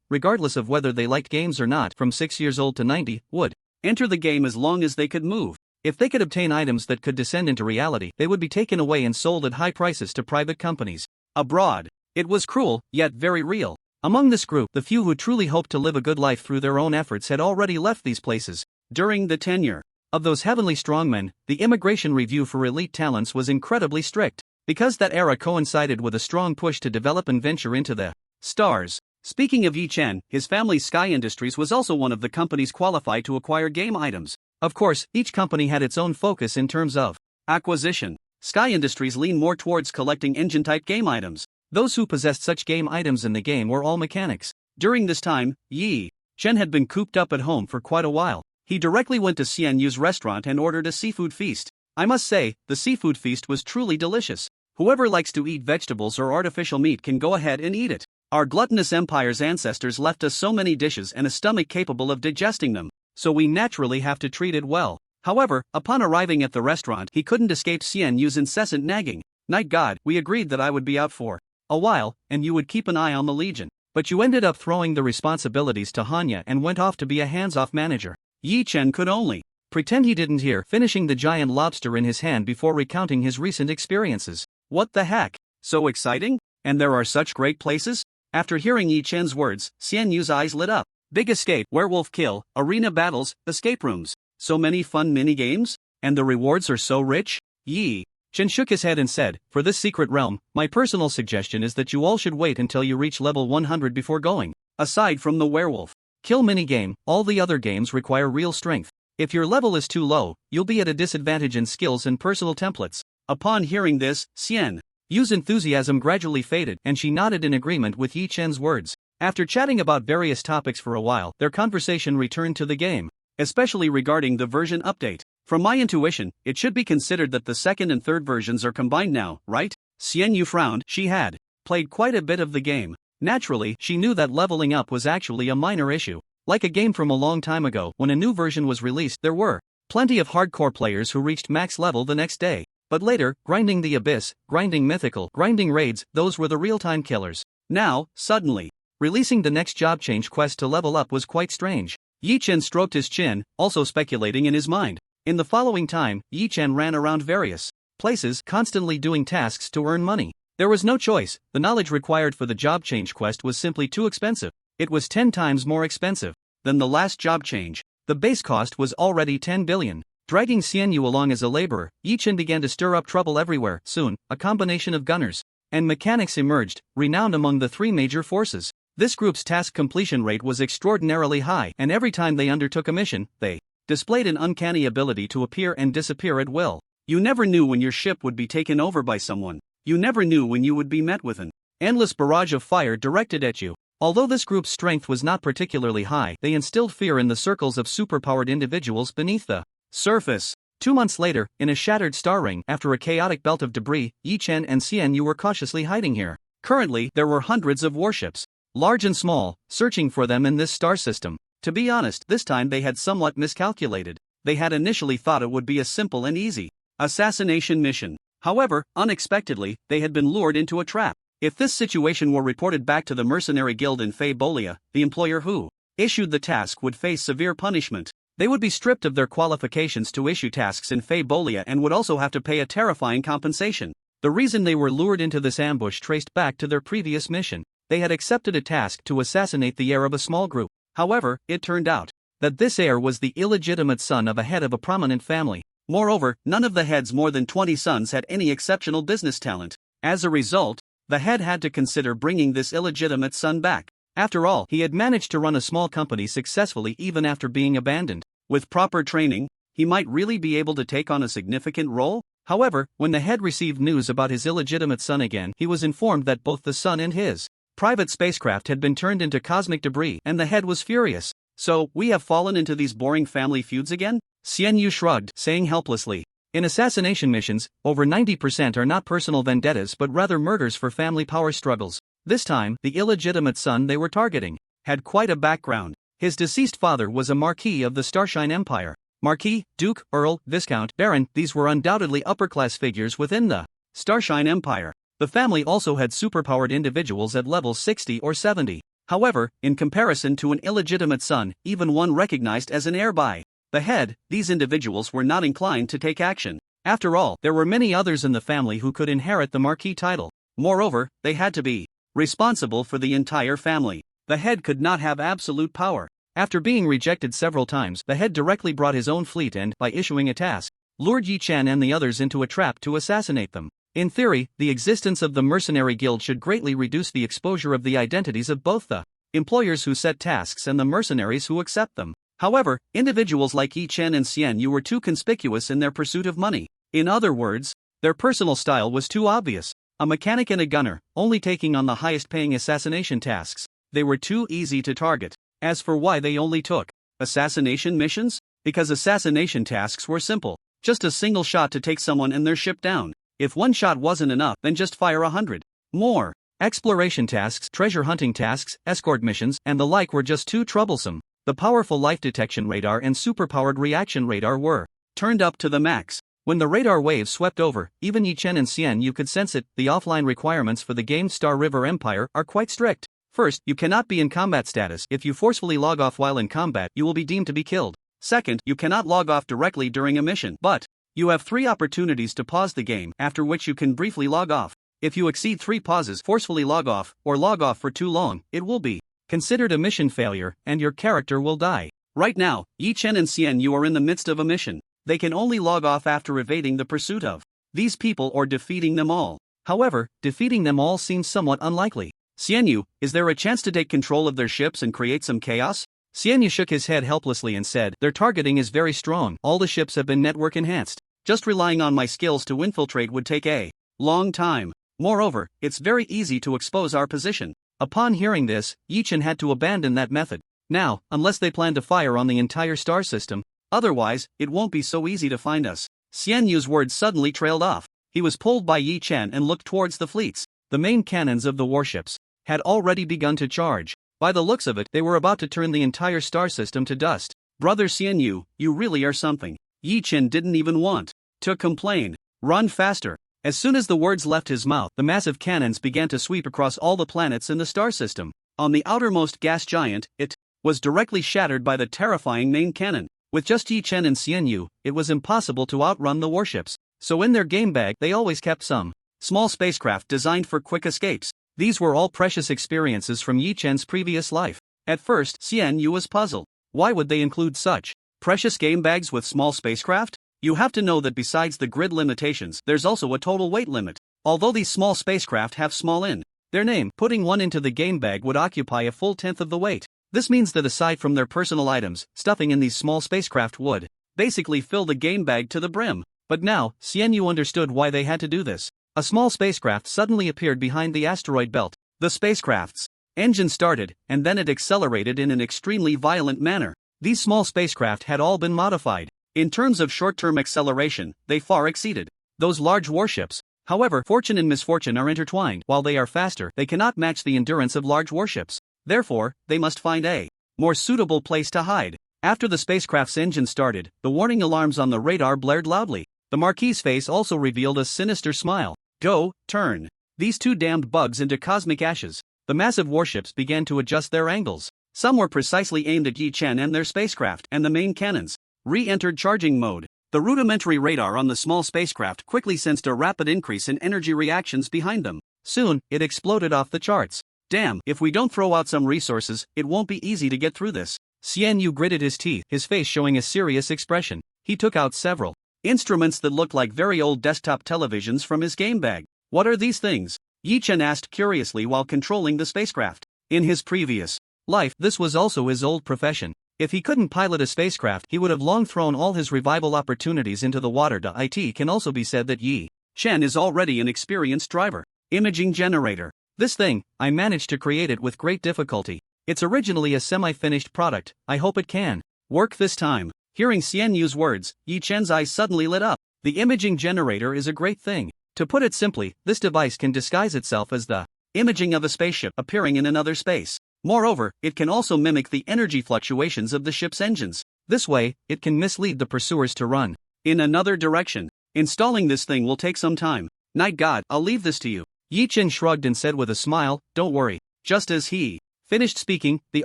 regardless of whether they liked games or not, from 6 years old to 90, would enter the game as long as they could move. If they could obtain items that could descend into reality, they would be taken away and sold at high prices to private companies abroad. It was cruel, yet very real. Among this group, the few who truly hoped to live a good life through their own efforts had already left these places. During the tenure of those heavenly strongmen, the immigration review for elite talents was incredibly strict. Because that era coincided with a strong push to develop and venture into the stars. Speaking of Yi Chen, his family's Sky Industries was also one of the companies qualified to acquire game items. Of course, each company had its own focus in terms of acquisition. Sky Industries leaned more towards collecting engine-type game items. Those who possessed such game items in the game were all mechanics. During this time, Yi Chen had been cooped up at home for quite a while. He directly went to Xian Yu's restaurant and ordered a seafood feast. I must say, the seafood feast was truly delicious. Whoever likes to eat vegetables or artificial meat can go ahead and eat it. Our gluttonous empire's ancestors left us so many dishes and a stomach capable of digesting them, so we naturally have to treat it well. However, upon arriving at the restaurant, he couldn't escape Xian Yu's incessant nagging. "Night God, we agreed that I would be out for a while, and you would keep an eye on the Legion. But you ended up throwing the responsibilities to Hanya and went off to be a hands-off manager." Yi Chen could only pretend he didn't hear, finishing the giant lobster in his hand before recounting his recent experiences. What the heck? So exciting? And there are such great places? After hearing Yi Chen's words, Xian Yu's eyes lit up. Big escape, werewolf kill, arena battles, escape rooms. So many fun mini-games? And the rewards are so rich? Yi Chen shook his head and said, "For this secret realm, my personal suggestion is that you all should wait until you reach level 100 before going. Aside from the werewolf kill minigame, all the other games require real strength. If your level is too low, you'll be at a disadvantage in skills and personal templates." Upon hearing this, Xian Yu's enthusiasm gradually faded, and she nodded in agreement with Yi Chen's words. After chatting about various topics for a while, their conversation returned to the game, especially regarding the version update. "From my intuition, it should be considered that the second and third versions are combined now, right?" Xian Yu frowned. She had played quite a bit of the game. Naturally, she knew that leveling up was actually a minor issue. Like a game from a long time ago, when a new version was released, there were plenty of hardcore players who reached max level the next day. But later, grinding the abyss, grinding mythical, grinding raids, those were the real-time killers. Now, suddenly, releasing the next job change quest to level up was quite strange. Yi Chen stroked his chin, also speculating in his mind. In the following time, Yi Chen ran around various places, constantly doing tasks to earn money. There was no choice. The knowledge required for the job change quest was simply too expensive. It was 10 times more expensive than the last job change. The base cost was already 10 billion. Dragging Xian Yu along as a laborer, Yi Chen began to stir up trouble everywhere. Soon, a combination of gunners and mechanics emerged, renowned among the three major forces. This group's task completion rate was extraordinarily high, and every time they undertook a mission, they displayed an uncanny ability to appear and disappear at will. You never knew when your ship would be taken over by someone. You never knew when you would be met with an endless barrage of fire directed at you. Although this group's strength was not particularly high, they instilled fear in the circles of superpowered individuals beneath the surface. 2 months later, in a shattered star ring after a chaotic belt of debris, Yi Chen and Xian Yu were cautiously hiding here. Currently, there were hundreds of warships, large and small, searching for them in this star system. To be honest, this time they had somewhat miscalculated. They had initially thought it would be a simple and easy assassination mission. However, unexpectedly, they had been lured into a trap. If this situation were reported back to the mercenary guild in Fey Bolia, the employer who issued the task would face severe punishment. They would be stripped of their qualifications to issue tasks in Fey Bolia and would also have to pay a terrifying compensation. The reason they were lured into this ambush traced back to their previous mission. They had accepted a task to assassinate the heir of a small group. However, it turned out that this heir was the illegitimate son of a head of a prominent family. Moreover, none of the head's more than 20 sons had any exceptional business talent. As a result, the head had to consider bringing this illegitimate son back. After all, he had managed to run a small company successfully even after being abandoned. With proper training, he might really be able to take on a significant role. However, when the head received news about his illegitimate son again, he was informed that both the son and his private spacecraft had been turned into cosmic debris, and the head was furious. So, we have fallen into these boring family feuds again? Xian Yu shrugged, saying helplessly. In assassination missions, over 90% are not personal vendettas but rather murders for family power struggles. This time, the illegitimate son they were targeting had quite a background. His deceased father was a marquis of the Starshine Empire. Marquis, Duke, Earl, Viscount, Baron, these were undoubtedly upper-class figures within the Starshine Empire. The family also had superpowered individuals at level 60 or 70. However, in comparison to an illegitimate son, even one recognized as an heir by the head, these individuals were not inclined to take action. After all, there were many others in the family who could inherit the marquis title. Moreover, they had to be responsible for the entire family. The head could not have absolute power. After being rejected several times, the head directly brought his own fleet and, by issuing a task, lured Yi Chen and the others into a trap to assassinate them. In theory, the existence of the mercenary guild should greatly reduce the exposure of the identities of both the employers who set tasks and the mercenaries who accept them. However, individuals like Yi Chen and Xian Yu were too conspicuous in their pursuit of money. In other words, their personal style was too obvious. A mechanic and a gunner, only taking on the highest-paying assassination tasks. They were too easy to target. As for why they only took assassination missions? Because assassination tasks were simple. Just a single shot to take someone and their ship down. If one shot wasn't enough, then just fire 100 more. Exploration tasks, treasure hunting tasks, escort missions, and the like were just too troublesome. The powerful life detection radar and superpowered reaction radar were turned up to the max. When the radar waves swept over, even Yi Chen and Xian Yu could sense it. The offline requirements for the game Star River Empire are quite strict. First, you cannot be in combat status. If you forcefully log off while in combat, you will be deemed to be killed. Second, you cannot log off directly during a mission, but you have 3 opportunities to pause the game, after which you can briefly log off. If you exceed 3 pauses, forcefully log off, or log off for too long, it will be considered a mission failure, and your character will die. Right now, Yi Chen and Xian Yu are in the midst of a mission. They can only log off after evading the pursuit of these people or defeating them all. However, defeating them all seems somewhat unlikely. Xian Yu, is there a chance to take control of their ships and create some chaos? Xian Yu shook his head helplessly and said, their targeting is very strong. All the ships have been network enhanced. Just relying on my skills to infiltrate would take a long time. Moreover, it's very easy to expose our position. Upon hearing this, Yi Chen had to abandon that method. Now, unless they plan to fire on the entire star system, otherwise, it won't be so easy to find us. Xian Yu's words suddenly trailed off. He was pulled by Yi Chen and looked towards the fleets. The main cannons of the warships had already begun to charge. By the looks of it, they were about to turn the entire star system to dust. Brother Xian Yu, you really are something. Yi Chen didn't even want to complain. Run faster. As soon as the words left his mouth, the massive cannons began to sweep across all the planets in the star system. On the outermost gas giant, it was directly shattered by the terrifying main cannon. With just Yi Chen and Xian Yu, it was impossible to outrun the warships. So in their game bag, they always kept some small spacecraft designed for quick escapes. These were all precious experiences from Yi Chen's previous life. At first, Xian Yu was puzzled. Why would they include such precious game bags with small spacecraft? You have to know that besides the grid limitations, there's also a total weight limit. Although these small spacecraft have small in their name, putting one into the game bag would occupy a full tenth of the weight. This means that aside from their personal items, stuffing in these small spacecraft would basically fill the game bag to the brim. But now, Xian Yu understood why they had to do this. A small spacecraft suddenly appeared behind the asteroid belt. The spacecraft's engine started, and then it accelerated in an extremely violent manner. These small spacecraft had all been modified. In terms of short-term acceleration, they far exceeded those large warships. However, fortune and misfortune are intertwined. While they are faster, they cannot match the endurance of large warships. Therefore, they must find a more suitable place to hide. After the spacecraft's engine started, the warning alarms on the radar blared loudly. The Marquis's face also revealed a sinister smile. Go, turn these two damned bugs into cosmic ashes. The massive warships began to adjust their angles. Some were precisely aimed at Yi Chen and their spacecraft, and the main cannons re-entered charging mode. The rudimentary radar on the small spacecraft quickly sensed a rapid increase in energy reactions behind them. Soon, it exploded off the charts. Damn, if we don't throw out some resources, it won't be easy to get through this. Xian Yu gritted his teeth, his face showing a serious expression. He took out several instruments that looked like very old desktop televisions from his game bag. What are these things? Yi Chen asked curiously while controlling the spacecraft. In his previous life, this was also his old profession. If he couldn't pilot a spacecraft, he would have long thrown all his revival opportunities into the water. It can also be said that Yi Chen is already an experienced driver. Imaging generator. This thing, I managed to create it with great difficulty. It's originally a semi-finished product. I hope it can work this time. Hearing Xian Yu's words, Yi Chen's eyes suddenly lit up. The imaging generator is a great thing. To put it simply, this device can disguise itself as the imaging of a spaceship appearing in another space. Moreover, it can also mimic the energy fluctuations of the ship's engines. This way, it can mislead the pursuers to run in another direction. Installing this thing will take some time. Night God, I'll leave this to you. Yi Chen shrugged and said with a smile, don't worry. Just as he finished speaking, the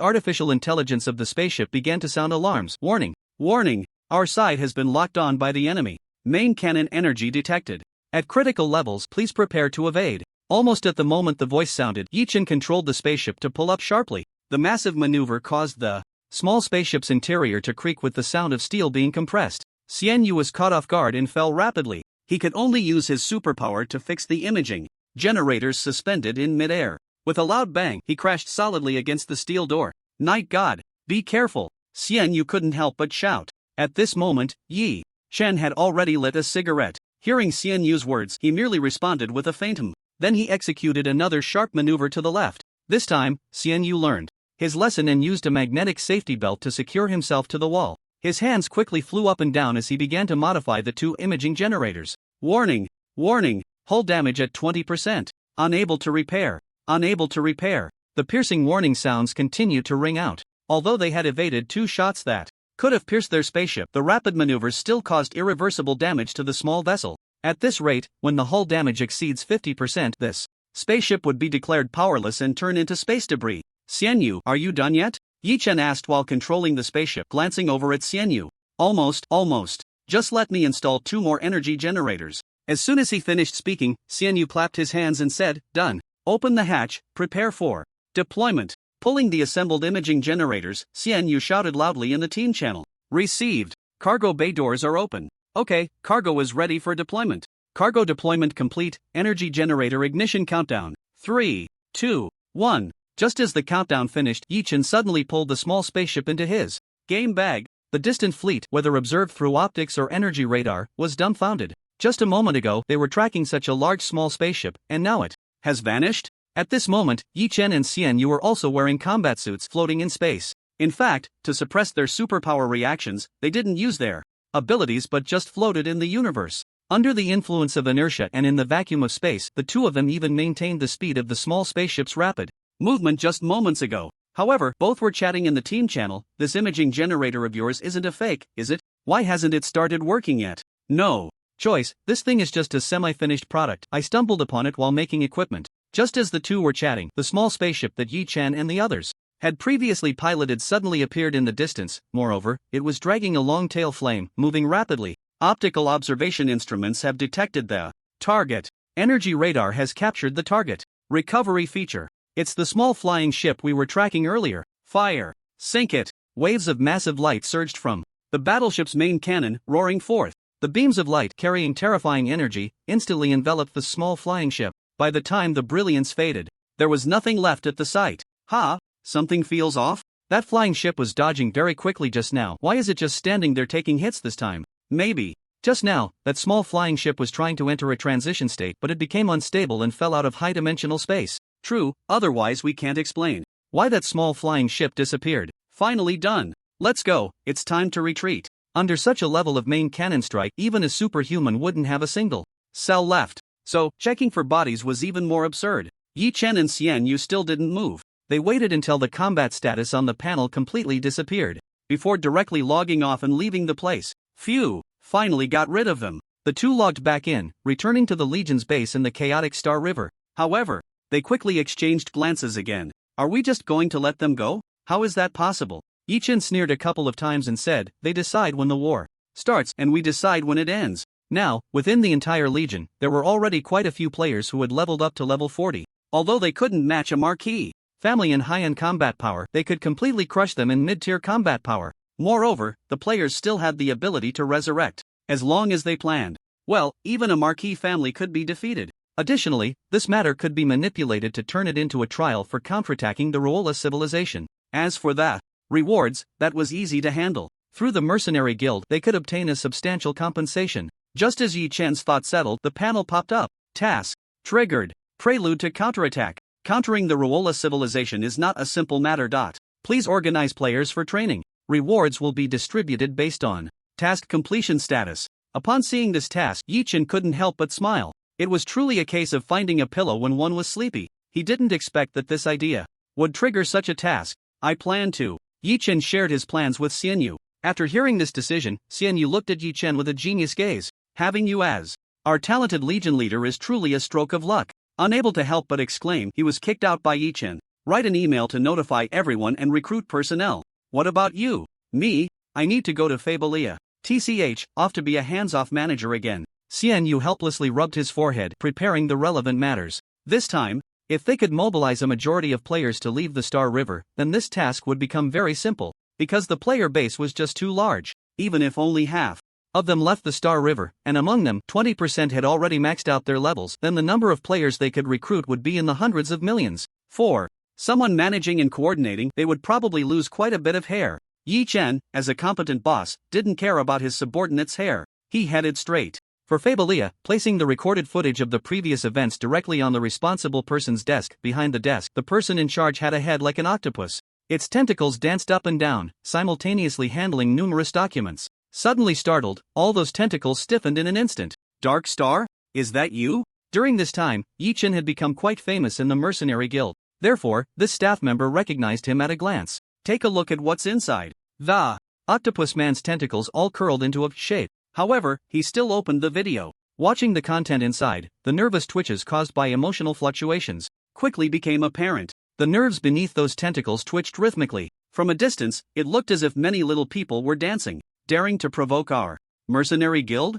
artificial intelligence of the spaceship began to sound alarms. Warning! Warning! Our side has been locked on by the enemy. Main cannon energy detected. At critical levels, please prepare to evade. Almost at the moment the voice sounded, Yi Chen controlled the spaceship to pull up sharply. The massive maneuver caused the small spaceship's interior to creak with the sound of steel being compressed. Xian Yu was caught off guard and fell rapidly. He could only use his superpower to fix the imaging generators suspended in midair. With a loud bang, he crashed solidly against the steel door. Night God, be careful! Xian Yu couldn't help but shout. At this moment, Yi Chen had already lit a cigarette. Hearing Xian Yu's words, he merely responded with a faint hum. Then he executed another sharp maneuver to the left. This time, Xian Yu learned his lesson and used a magnetic safety belt to secure himself to the wall. His hands quickly flew up and down as he began to modify the two imaging generators. Warning! Warning! Hull damage at 20%. Unable to repair. Unable to repair. The piercing warning sounds continued to ring out. Although they had evaded two shots that could have pierced their spaceship, the rapid maneuvers still caused irreversible damage to the small vessel. At this rate, when the hull damage exceeds 50%, this spaceship would be declared powerless and turn into space debris. Xian Yu, are you done yet? Yi Chen asked while controlling the spaceship, glancing over at Xian Yu. Almost. Just let me install 2 more energy generators. As soon as he finished speaking, Xian Yu clapped his hands and said, done. Open the hatch, prepare for deployment. Pulling the assembled imaging generators, Xian Yu shouted loudly in the team channel. Received. Cargo bay doors are open. Okay, cargo is ready for deployment. Cargo deployment complete, energy generator ignition countdown. 3, 2, 1. Just as the countdown finished, Yi Chen suddenly pulled the small spaceship into his game bag. The distant fleet, whether observed through optics or energy radar, was dumbfounded. Just a moment ago, they were tracking such a large small spaceship, and now it has vanished? At this moment, Yi Chen and Xian Yu were also wearing combat suits floating in space. In fact, to suppress their superpower reactions, they didn't use their abilities but just floated in the universe. Under the influence of inertia and in the vacuum of space, the two of them even maintained the speed of the small spaceship's rapid movement just moments ago. However, both were chatting in the team channel. This imaging generator of yours isn't a fake, is it? Why hasn't it started working yet? No choice, this thing is just a semi-finished product. I stumbled upon it while making equipment. Just as the two were chatting, the small spaceship that Yi Chen and the others had previously piloted suddenly appeared in the distance. Moreover, it was dragging a long tail flame, moving rapidly. Optical observation instruments have detected the target. Energy radar has captured the target. Recovery feature. It's the small flying ship we were tracking earlier. Fire. Sink it. Waves of massive light surged from the battleship's main cannon, roaring forth. The beams of light, carrying terrifying energy, instantly enveloped the small flying ship. By the time the brilliance faded, there was nothing left at the site. Something feels off? That flying ship was dodging very quickly just now. Why is it just standing there taking hits this time? Maybe. Just now, that small flying ship was trying to enter a transition state, but it became unstable and fell out of high-dimensional space. True, otherwise we can't explain why that small flying ship disappeared. Finally done. Let's go, it's time to retreat. Under such a level of main cannon strike, even a superhuman wouldn't have a single cell left. So, checking for bodies was even more absurd. Yi Chen and Xian Yu still didn't move. They waited until the combat status on the panel completely disappeared, before directly logging off and leaving the place. Phew, finally got rid of them. The two logged back in, returning to the Legion's base in the chaotic Star River. However, they quickly exchanged glances again. Are we just going to let them go? How is that possible? Yi Chen sneered a couple of times and said, they decide when the war starts and we decide when it ends. Now, within the entire Legion, there were already quite a few players who had leveled up to level 40. Although they couldn't match a marquee family in high-end combat power, they could completely crush them in mid-tier combat power. Moreover, the players still had the ability to resurrect, as long as they planned. Well, even a marquee family could be defeated. Additionally, this matter could be manipulated to turn it into a trial for counterattacking the Ruola civilization. As for that rewards, that was easy to handle. Through the mercenary guild, they could obtain a substantial compensation. Just as Yi Chen's thought settled, the panel popped up. Task triggered. Prelude to counterattack. Countering the Ruola civilization is not a simple matter. Please organize players for training. Rewards will be distributed based on task completion status. Upon seeing this task, Yi Chen couldn't help but smile. It was truly a case of finding a pillow when one was sleepy. He didn't expect that this idea would trigger such a task. I plan to. Yi Chen shared his plans with Xian Yu. After hearing this decision, Xian Yu looked at Yi Chen with a genius gaze. Having you as our talented Legion leader is truly a stroke of luck. Unable to help but exclaim, he was kicked out by Yi Chen. Write an email to notify everyone and recruit personnel. What about you? Me? I need to go to Fabelia. TCH, off to be a hands-off manager again. Xian Yu helplessly rubbed his forehead, preparing the relevant matters. This time, if they could mobilize a majority of players to leave the Star River, then this task would become very simple, because the player base was just too large. Even if only half of them left the Star River, and among them 20% had already maxed out their levels, then the number of players they could recruit would be in the hundreds of millions. For someone managing and coordinating, they would probably lose quite a bit of hair. Yi Chen, as a competent boss, didn't care about his subordinates' hair. He headed straight for Fabelia, placing the recorded footage of the previous events directly on the responsible person's desk. Behind the desk, the person in charge had a head like an octopus. Its tentacles danced up and down, simultaneously handling numerous documents. Suddenly startled, all those tentacles stiffened in an instant. Dark Star? Is that you? During this time, Yi Chen had become quite famous in the mercenary guild. Therefore, this staff member recognized him at a glance. Take a look at what's inside. The octopus man's tentacles all curled into a shape. However, he still opened the video. Watching the content inside, the nervous twitches caused by emotional fluctuations quickly became apparent. The nerves beneath those tentacles twitched rhythmically. From a distance, it looked as if many little people were dancing, daring to provoke our mercenary guild?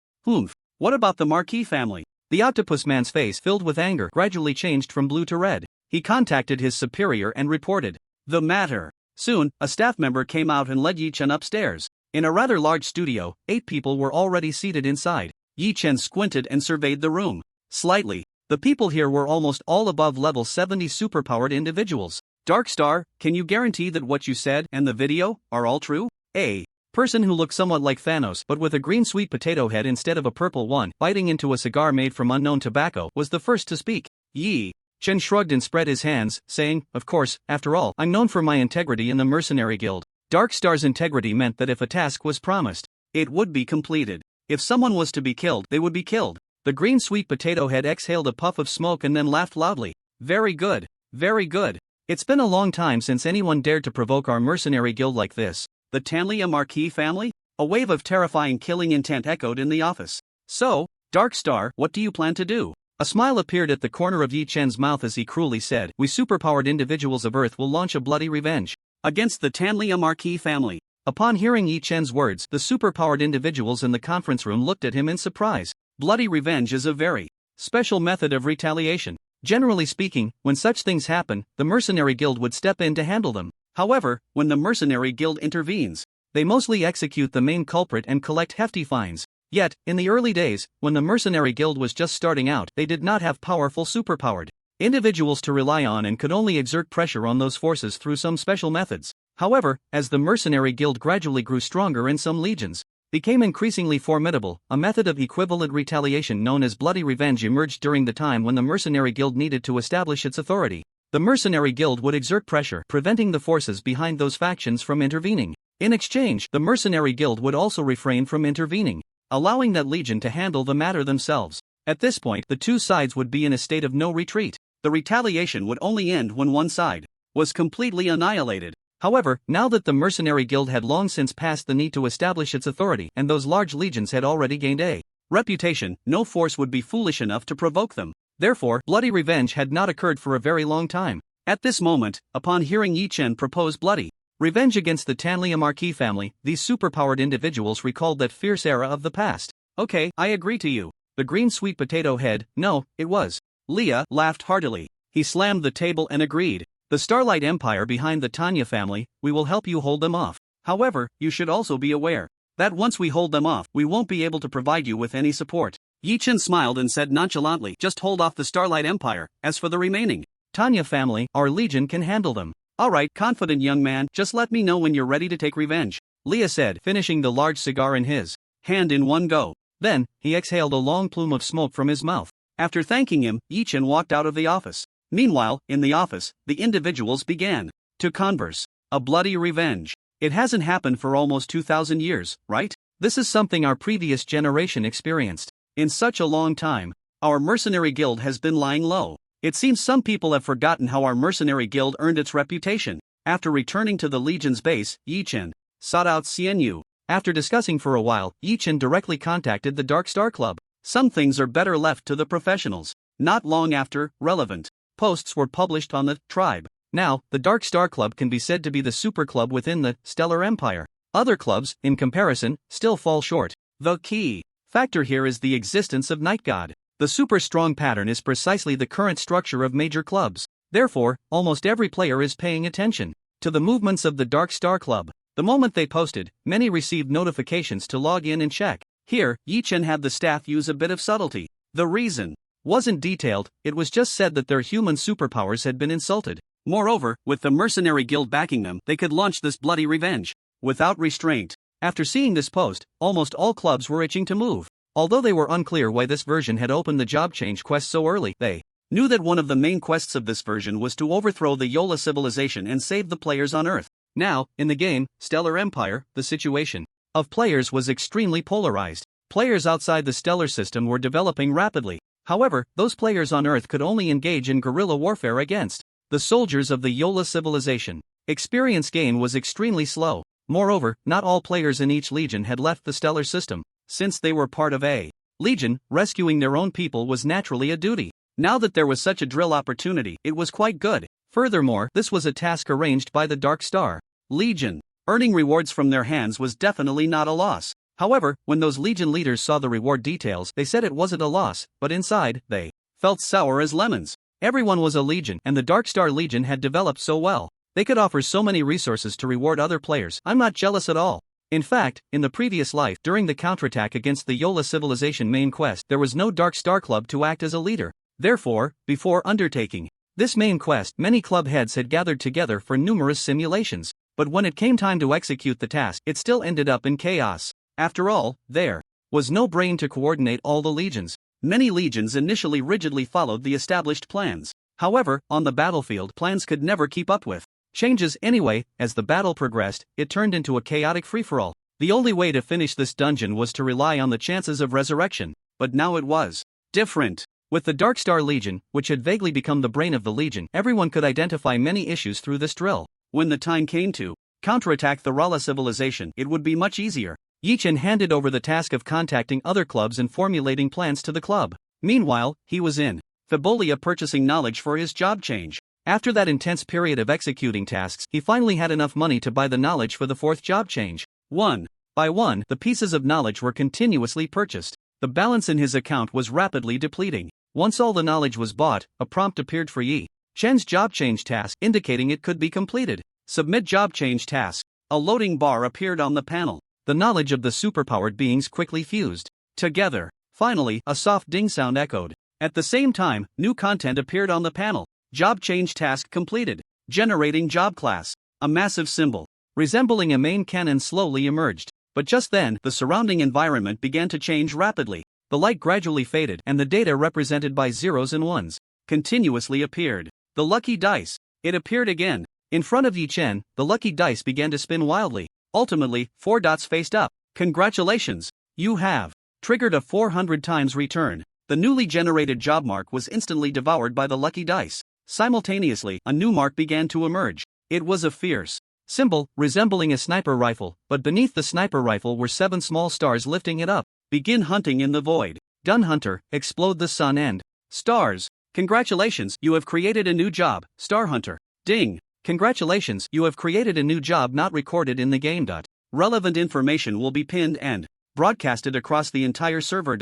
What about the Marquis family? The octopus man's face, filled with anger, gradually changed from blue to red. He contacted his superior and reported the matter. Soon, a staff member came out and led Yi Chen upstairs. In a rather large studio, 8 people were already seated inside. Yi Chen squinted and surveyed the room. Slightly. The people here were almost all above level 70 superpowered individuals. Dark Star, can you guarantee that what you said and the video are all true? A person who looked somewhat like Thanos but with a green sweet potato head instead of a purple one, biting into a cigar made from unknown tobacco, was the first to speak. Yi Chen shrugged and spread his hands, saying, of course, after all, I'm known for my integrity in the mercenary guild. Dark Star's integrity meant that if a task was promised, it would be completed. If someone was to be killed, they would be killed. The green sweet potato head exhaled a puff of smoke and then laughed loudly. Very good. Very good. It's been a long time since anyone dared to provoke our mercenary guild like this. The Tanlia Marquis family? A wave of terrifying killing intent echoed in the office. So, Dark Star, what do you plan to do? A smile appeared at the corner of Yi Chen's mouth as he cruelly said, we superpowered individuals of Earth will launch a bloody revenge against the Tanlia Marquis family. Upon hearing Yi Chen's words, the superpowered individuals in the conference room looked at him in surprise. Bloody revenge is a very special method of retaliation. Generally speaking, when such things happen, the mercenary guild would step in to handle them. However, when the mercenary guild intervenes, they mostly execute the main culprit and collect hefty fines. Yet, in the early days, when the mercenary guild was just starting out, they did not have powerful superpowered individuals to rely on and could only exert pressure on those forces through some special methods. However, as the mercenary guild gradually grew stronger and some legions became increasingly formidable, a method of equivalent retaliation known as bloody revenge emerged during the time when the mercenary guild needed to establish its authority. The mercenary guild would exert pressure, preventing the forces behind those factions from intervening. In exchange, the mercenary guild would also refrain from intervening, allowing that legion to handle the matter themselves. At this point, the two sides would be in a state of no retreat. The retaliation would only end when one side was completely annihilated. However, now that the mercenary guild had long since passed the need to establish its authority and those large legions had already gained a reputation, no force would be foolish enough to provoke them. Therefore, bloody revenge had not occurred for a very long time. At this moment, upon hearing Yi Chen propose bloody revenge against the Tanlia Marquis family, these superpowered individuals recalled that fierce era of the past. Okay, I agree to you. The green sweet potato head, no, it was. Leah laughed heartily. He slammed the table and agreed. The Starlight Empire behind the Tanya family, we will help you hold them off. However, you should also be aware that once we hold them off, we won't be able to provide you with any support. Yi Chen smiled and said nonchalantly, just hold off the Starlight Empire. As for the remaining Tanya family, our legion can handle them. Alright, confident young man, just let me know when you're ready to take revenge, Leah said, finishing the large cigar in his hand in one go. Then, he exhaled a long plume of smoke from his mouth. After thanking him, Yi Chen walked out of the office. Meanwhile, in the office, the individuals began to converse. A bloody revenge. It hasn't happened for almost 2,000 years, right? This is something our previous generation experienced. In such a long time, our mercenary guild has been lying low. It seems some people have forgotten how our mercenary guild earned its reputation. After returning to the Legion's base, Yi Chen sought out Xian Yu. After discussing for a while, Yi Chen directly contacted the Dark Star Club. Some things are better left to the professionals. Not long after, relevant posts were published on the tribe. Now, the Dark Star Club can be said to be the super club within the Stellar Empire. Other clubs, in comparison, still fall short. The key factor here is the existence of Night God. The super strong pattern is precisely the current structure of major clubs. Therefore, almost every player is paying attention to the movements of the Dark Star Club. The moment they posted, many received notifications to log in and check. Here, Yi Chen had the staff use a bit of subtlety. The reason wasn't detailed, it was just said that their human superpowers had been insulted. Moreover, with the mercenary guild backing them, they could launch this bloody revenge without restraint. After seeing this post, almost all clubs were itching to move. Although they were unclear why this version had opened the job change quest so early, they knew that one of the main quests of this version was to overthrow the Yola civilization and save the players on Earth. Now, in the game, Stellar Empire, the situation of players was extremely polarized. Players outside the stellar system were developing rapidly. However, those players on Earth could only engage in guerrilla warfare against the soldiers of the Yola civilization. Experience gain was extremely slow. Moreover, not all players in each legion had left the stellar system. Since they were part of a legion, rescuing their own people was naturally a duty. Now that there was such a drill opportunity, it was quite good. Furthermore, this was a task arranged by the Dark Star Legion. Earning rewards from their hands was definitely not a loss. However, when those legion leaders saw the reward details, they said it wasn't a loss, but inside, they felt sour as lemons. Everyone was a legion, and the Dark Star Legion had developed so well. They could offer so many resources to reward other players. I'm not jealous at all. In fact, in the previous life, during the counterattack against the Yola civilization main quest, there was no Dark Star Club to act as a leader. Therefore, before undertaking this main quest, many club heads had gathered together for numerous simulations. But when it came time to execute the task, it still ended up in chaos. After all, there was no brain to coordinate all the legions. Many legions initially rigidly followed the established plans. However, on the battlefield, plans could never keep up with changes anyway. As the battle progressed, it turned into a chaotic free-for-all. The only way to finish this dungeon was to rely on the chances of resurrection. But now it was different. With the Dark Star Legion, which had vaguely become the brain of the Legion, everyone could identify many issues through this drill. When the time came to counterattack the Rala civilization, it would be much easier. Yi Chen handed over the task of contacting other clubs and formulating plans to the club. Meanwhile, he was in Thibolia purchasing knowledge for his job change. After that intense period of executing tasks, he finally had enough money to buy the knowledge for the fourth job change. One by one, the pieces of knowledge were continuously purchased. The balance in his account was rapidly depleting. Once all the knowledge was bought, a prompt appeared for Yi Chen's job change task, indicating it could be completed. Submit job change task. A loading bar appeared on the panel. The knowledge of the superpowered beings quickly fused together. Finally, a soft ding sound echoed. At the same time, new content appeared on the panel. Job change task completed. Generating job class. A massive symbol resembling a main cannon slowly emerged. But just then, the surrounding environment began to change rapidly. The light gradually faded, and the data represented by zeros and ones continuously appeared. The lucky dice. It appeared again. In front of Yi Chen, the lucky dice began to spin wildly. Ultimately, 4 dots faced up. Congratulations! You have triggered a 400 times return. The newly generated job mark was instantly devoured by the lucky dice. Simultaneously, a new mark began to emerge. It was a fierce symbol, resembling a sniper rifle, but beneath the sniper rifle were 7 small stars lifting it up. Begin hunting in the void. Done hunter, explode the sun and stars. Congratulations, you have created a new job, Star Hunter. Ding. Congratulations, you have created a new job not recorded in the game. Relevant information will be pinned and broadcasted across the entire server.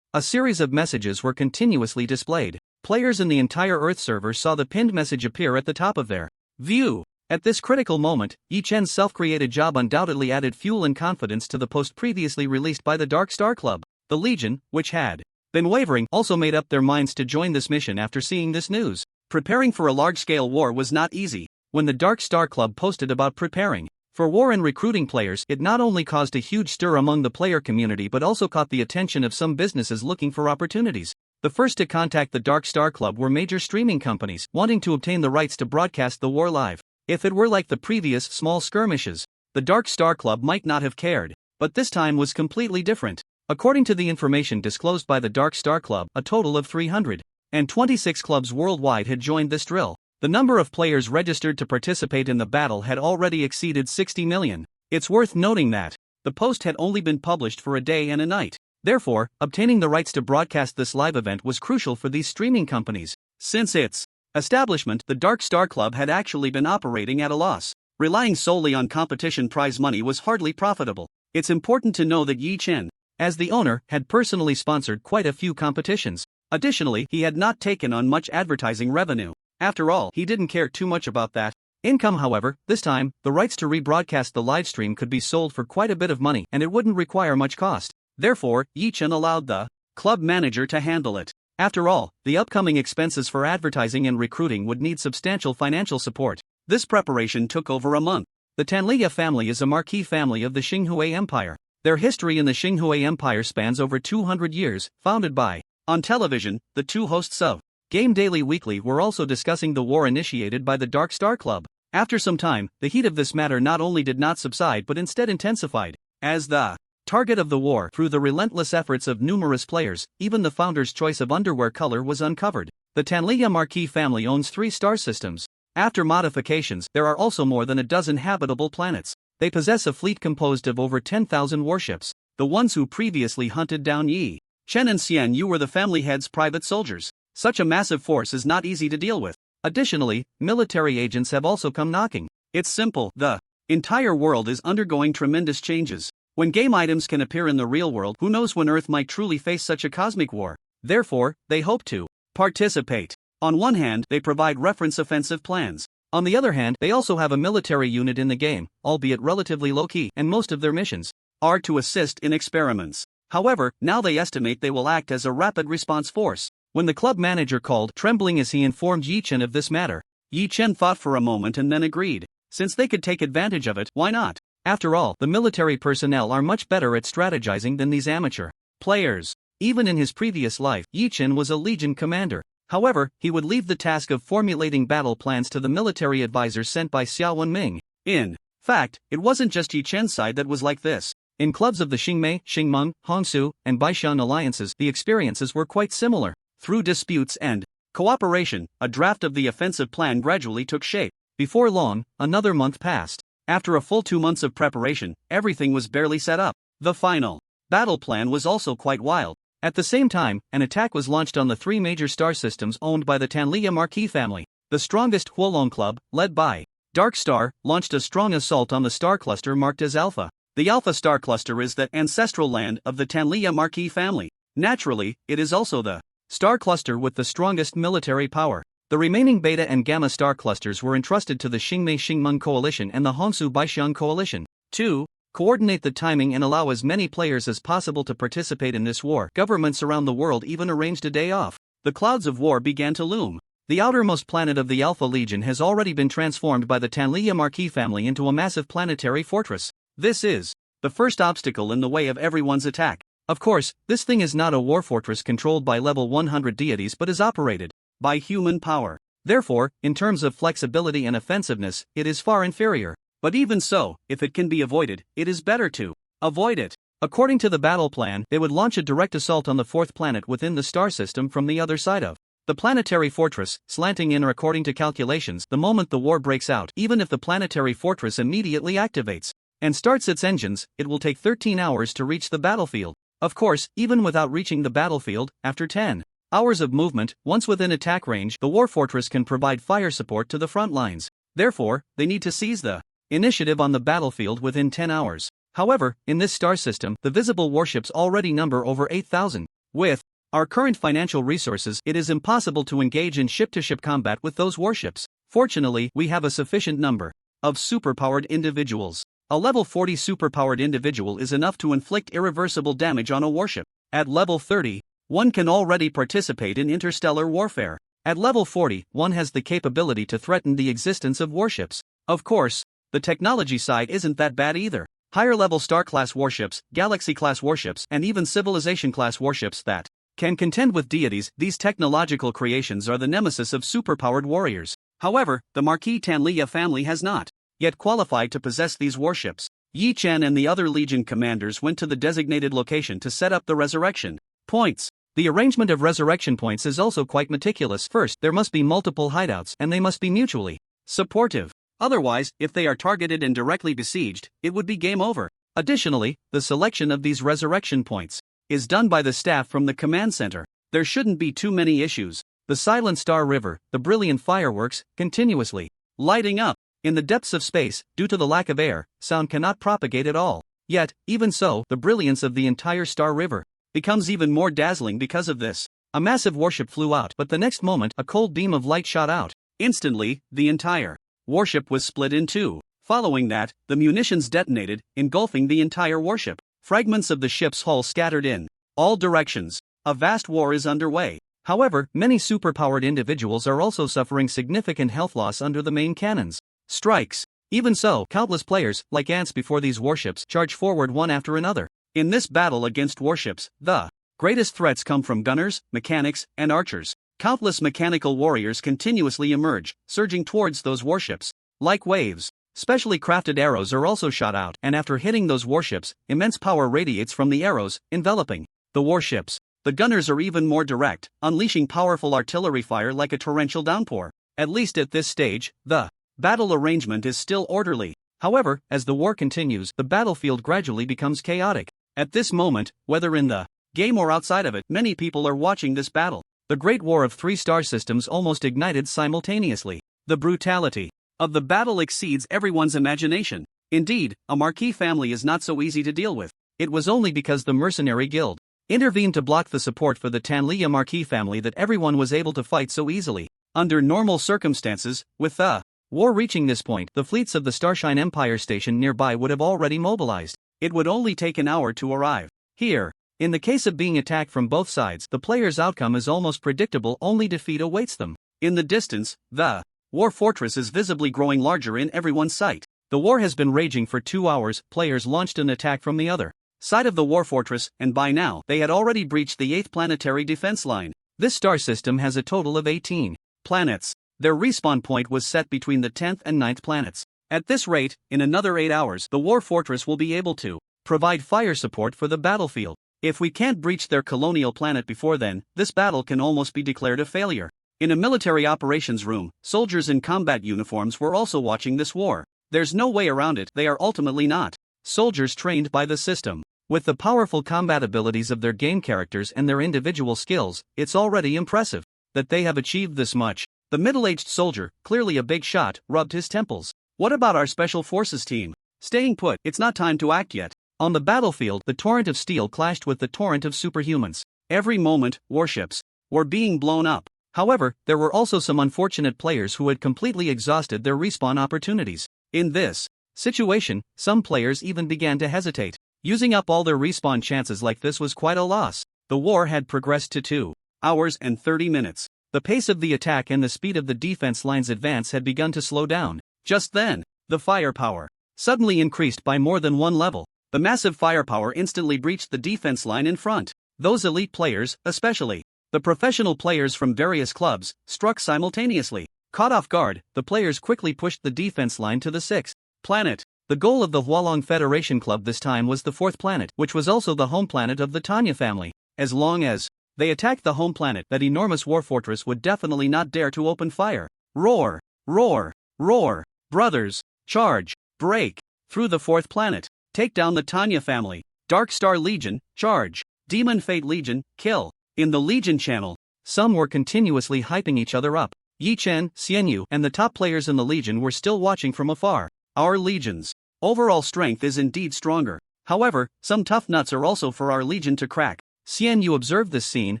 A series of messages were continuously displayed. Players in the entire Earth server saw the pinned message appear at the top of their view. At this critical moment, Yi Chen's self-created job undoubtedly added fuel and confidence to the post previously released by the Dark Star Club. The Legion, which had been wavering, also made up their minds to join this mission after seeing this news. Preparing for a large-scale war was not easy. When the Dark Star Club posted about preparing for war and recruiting players, it not only caused a huge stir among the player community but also caught the attention of some businesses looking for opportunities. The first to contact the Dark Star Club were major streaming companies, wanting to obtain the rights to broadcast the war live. If it were like the previous small skirmishes, the Dark Star Club might not have cared, but this time was completely different. According to the information disclosed by the Dark Star Club, a total of 326 clubs worldwide had joined this drill. The number of players registered to participate in the battle had already exceeded 60 million. It's worth noting that the post had only been published for a day and a night. Therefore, obtaining the rights to broadcast this live event was crucial for these streaming companies. Since its establishment, the Dark Star Club had actually been operating at a loss. Relying solely on competition prize money was hardly profitable. It's important to know that Yi Chen, as the owner, had personally sponsored quite a few competitions. Additionally, he had not taken on much advertising revenue. After all, he didn't care too much about that income. However, this time, the rights to rebroadcast the livestream could be sold for quite a bit of money and it wouldn't require much cost. Therefore, Yi Chen allowed the club manager to handle it. After all, the upcoming expenses for advertising and recruiting would need substantial financial support. This preparation took over a month. The Tanlia family is a marquee family of the Xinhua Empire. Their history in the Xinhua Empire spans over 200 years, founded by. On television, the two hosts of Game Daily Weekly were also discussing the war initiated by the Dark Star Club. After some time, the heat of this matter not only did not subside but instead intensified. As the target of the war, through the relentless efforts of numerous players, even the founder's choice of underwear color was uncovered. The Tanlia Marquis family owns 3 star systems. After modifications, there are also more than a dozen habitable planets. They possess a fleet composed of over 10,000 warships. The ones who previously hunted down Yi Chen and Xian Yu were the family head's private soldiers. Such a massive force is not easy to deal with. Additionally, military agents have also come knocking. It's simple, the entire world is undergoing tremendous changes. When game items can appear in the real world, who knows when Earth might truly face such a cosmic war? Therefore, they hope to participate. On one hand, they provide reference offensive plans. On the other hand, they also have a military unit in the game, albeit relatively low-key, and most of their missions are to assist in experiments. However, now they estimate they will act as a rapid response force. When the club manager called, trembling as he informed Yi Chen of this matter, Yi Chen thought for a moment and then agreed. Since they could take advantage of it, why not? After all, the military personnel are much better at strategizing than these amateur players. Even in his previous life, Yi Chen was a Legion commander. However, he would leave the task of formulating battle plans to the military advisors sent by Xiao Wenming. In fact, it wasn't just Yi Chen's side that was like this. In clubs of the Xingmei, Xingmeng, Hongsu, and Baishan alliances, the experiences were quite similar. Through disputes and cooperation, a draft of the offensive plan gradually took shape. Before long, another month passed. After a full 2 months of preparation, everything was barely set up. The final battle plan was also quite wild. At the same time, an attack was launched on the 3 major star systems owned by the Tanlia Marquis family. The strongest Huolong Club, led by Dark Star, launched a strong assault on the star cluster marked as Alpha. The Alpha star cluster is the ancestral land of the Tanlia Marquis family. Naturally, it is also the star cluster with the strongest military power. The remaining Beta and Gamma star clusters were entrusted to the Xingmei Xingmeng Coalition and the Hongsu Baishan Coalition. 2. Coordinate the timing and allow as many players as possible to participate in this war. Governments around the world even arranged a day off. The clouds of war began to loom. The outermost planet of the Alpha Legion has already been transformed by the Tanlia Marquis family into a massive planetary fortress. This is the first obstacle in the way of everyone's attack. Of course, this thing is not a war fortress controlled by level 100 deities but is operated by human power. Therefore, in terms of flexibility and offensiveness, it is far inferior. But even so, if it can be avoided, it is better to avoid it. According to the battle plan, they would launch a direct assault on the fourth planet within the star system from the other side of the planetary fortress, slanting in or according to calculations the moment the war breaks out. Even if the planetary fortress immediately activates and starts its engines, it will take 13 hours to reach the battlefield. Of course, even without reaching the battlefield, after 10 hours of movement, once within attack range, the war fortress can provide fire support to the front lines. Therefore, they need to seize the initiative on the battlefield within 10 hours. However, in this star system, the visible warships already number over 8,000. With our current financial resources, it is impossible to engage in ship-to-ship combat with those warships. Fortunately, we have a sufficient number of superpowered individuals. A level 40 superpowered individual is enough to inflict irreversible damage on a warship. At level 30, one can already participate in interstellar warfare. At level 40, one has the capability to threaten the existence of warships. Of course, the technology side isn't that bad either. Higher-level star-class warships, galaxy-class warships, and even civilization-class warships that can contend with deities, these technological creations are the nemesis of superpowered warriors. However, the Marquis Tanlia family has not yet qualified to possess these warships. Yi Chen and the other Legion commanders went to the designated location to set up the resurrection points. The arrangement of resurrection points is also quite meticulous. First, there must be multiple hideouts, and they must be mutually supportive. Otherwise, if they are targeted and directly besieged, it would be game over. Additionally, the selection of these resurrection points is done by the staff from the command center. There shouldn't be too many issues. The Silent Star River, the brilliant fireworks, continuously lighting up. In the depths of space, due to the lack of air, sound cannot propagate at all. Yet, even so, the brilliance of the entire Star River becomes even more dazzling because of this. A massive warship flew out, but the next moment, a cold beam of light shot out. Instantly, the entire warship was split in two. Following that, the munitions detonated, engulfing the entire warship. Fragments of the ship's hull scattered in all directions. A vast war is underway. However, many superpowered individuals are also suffering significant health loss under the main cannons strikes. Even so, countless players, like ants before these warships, charge forward one after another. In this battle against warships, the greatest threats come from gunners, mechanics, and archers. Countless mechanical warriors continuously emerge, surging towards those warships like waves. Specially crafted arrows are also shot out, and after hitting those warships, immense power radiates from the arrows, enveloping the warships. The gunners are even more direct, unleashing powerful artillery fire like a torrential downpour. At least at this stage, the battle arrangement is still orderly. However, as the war continues, the battlefield gradually becomes chaotic. At this moment, whether in the game or outside of it, many people are watching this battle. The Great War of 3 star systems almost ignited simultaneously. The brutality of the battle exceeds everyone's imagination. Indeed, a Marquis family is not so easy to deal with. It was only because the Mercenary Guild intervened to block the support for the Tanlia Marquis family that everyone was able to fight so easily. Under normal circumstances, with the war reaching this point, the fleets of the Starshine Empire station nearby would have already mobilized. It would only take an hour to arrive. Here, in the case of being attacked from both sides, the player's outcome is almost predictable, only defeat awaits them. In the distance, the war fortress is visibly growing larger in everyone's sight. The war has been raging for 2 hours, players launched an attack from the other side of the war fortress, and by now, they had already breached the 8th planetary defense line. This star system has a total of 18 planets. Their respawn point was set between the 10th and 9th planets. At this rate, in another 8 hours, the war fortress will be able to provide fire support for the battlefield. If we can't breach their colonial planet before then, this battle can almost be declared a failure. In a military operations room, soldiers in combat uniforms were also watching this war. There's no way around it, they are ultimately not soldiers trained by the system. With the powerful combat abilities of their game characters and their individual skills, it's already impressive that they have achieved this much. The middle-aged soldier, clearly a big shot, rubbed his temples. What about our special forces team? Staying put, it's not time to act yet. On the battlefield, the torrent of steel clashed with the torrent of superhumans. Every moment, warships were being blown up. However, there were also some unfortunate players who had completely exhausted their respawn opportunities. In this situation, some players even began to hesitate. Using up all their respawn chances like this was quite a loss. The war had progressed to 2 hours and 30 minutes. The pace of the attack and the speed of the defense line's advance had begun to slow down. Just then, the firepower suddenly increased by more than one level. The massive firepower instantly breached the defense line in front. Those elite players, especially the professional players from various clubs, struck simultaneously. Caught off guard, the players quickly pushed the defense line to the 6th planet. The goal of the Hualong Federation Club this time was the fourth planet, which was also the home planet of the Tanya family. As long as they attacked the home planet, that enormous war fortress would definitely not dare to open fire. Roar, roar, roar. Brothers, charge, break, through the fourth planet. Take down the Tanya family. Dark Star Legion, charge. Demon Fate Legion, kill. In the Legion channel, some were continuously hyping each other up. Yi Chen, Xianyu, and the top players in the Legion were still watching from afar. Our Legion's overall strength is indeed stronger. However, some tough nuts are also for our Legion to crack. Xianyu observed this scene,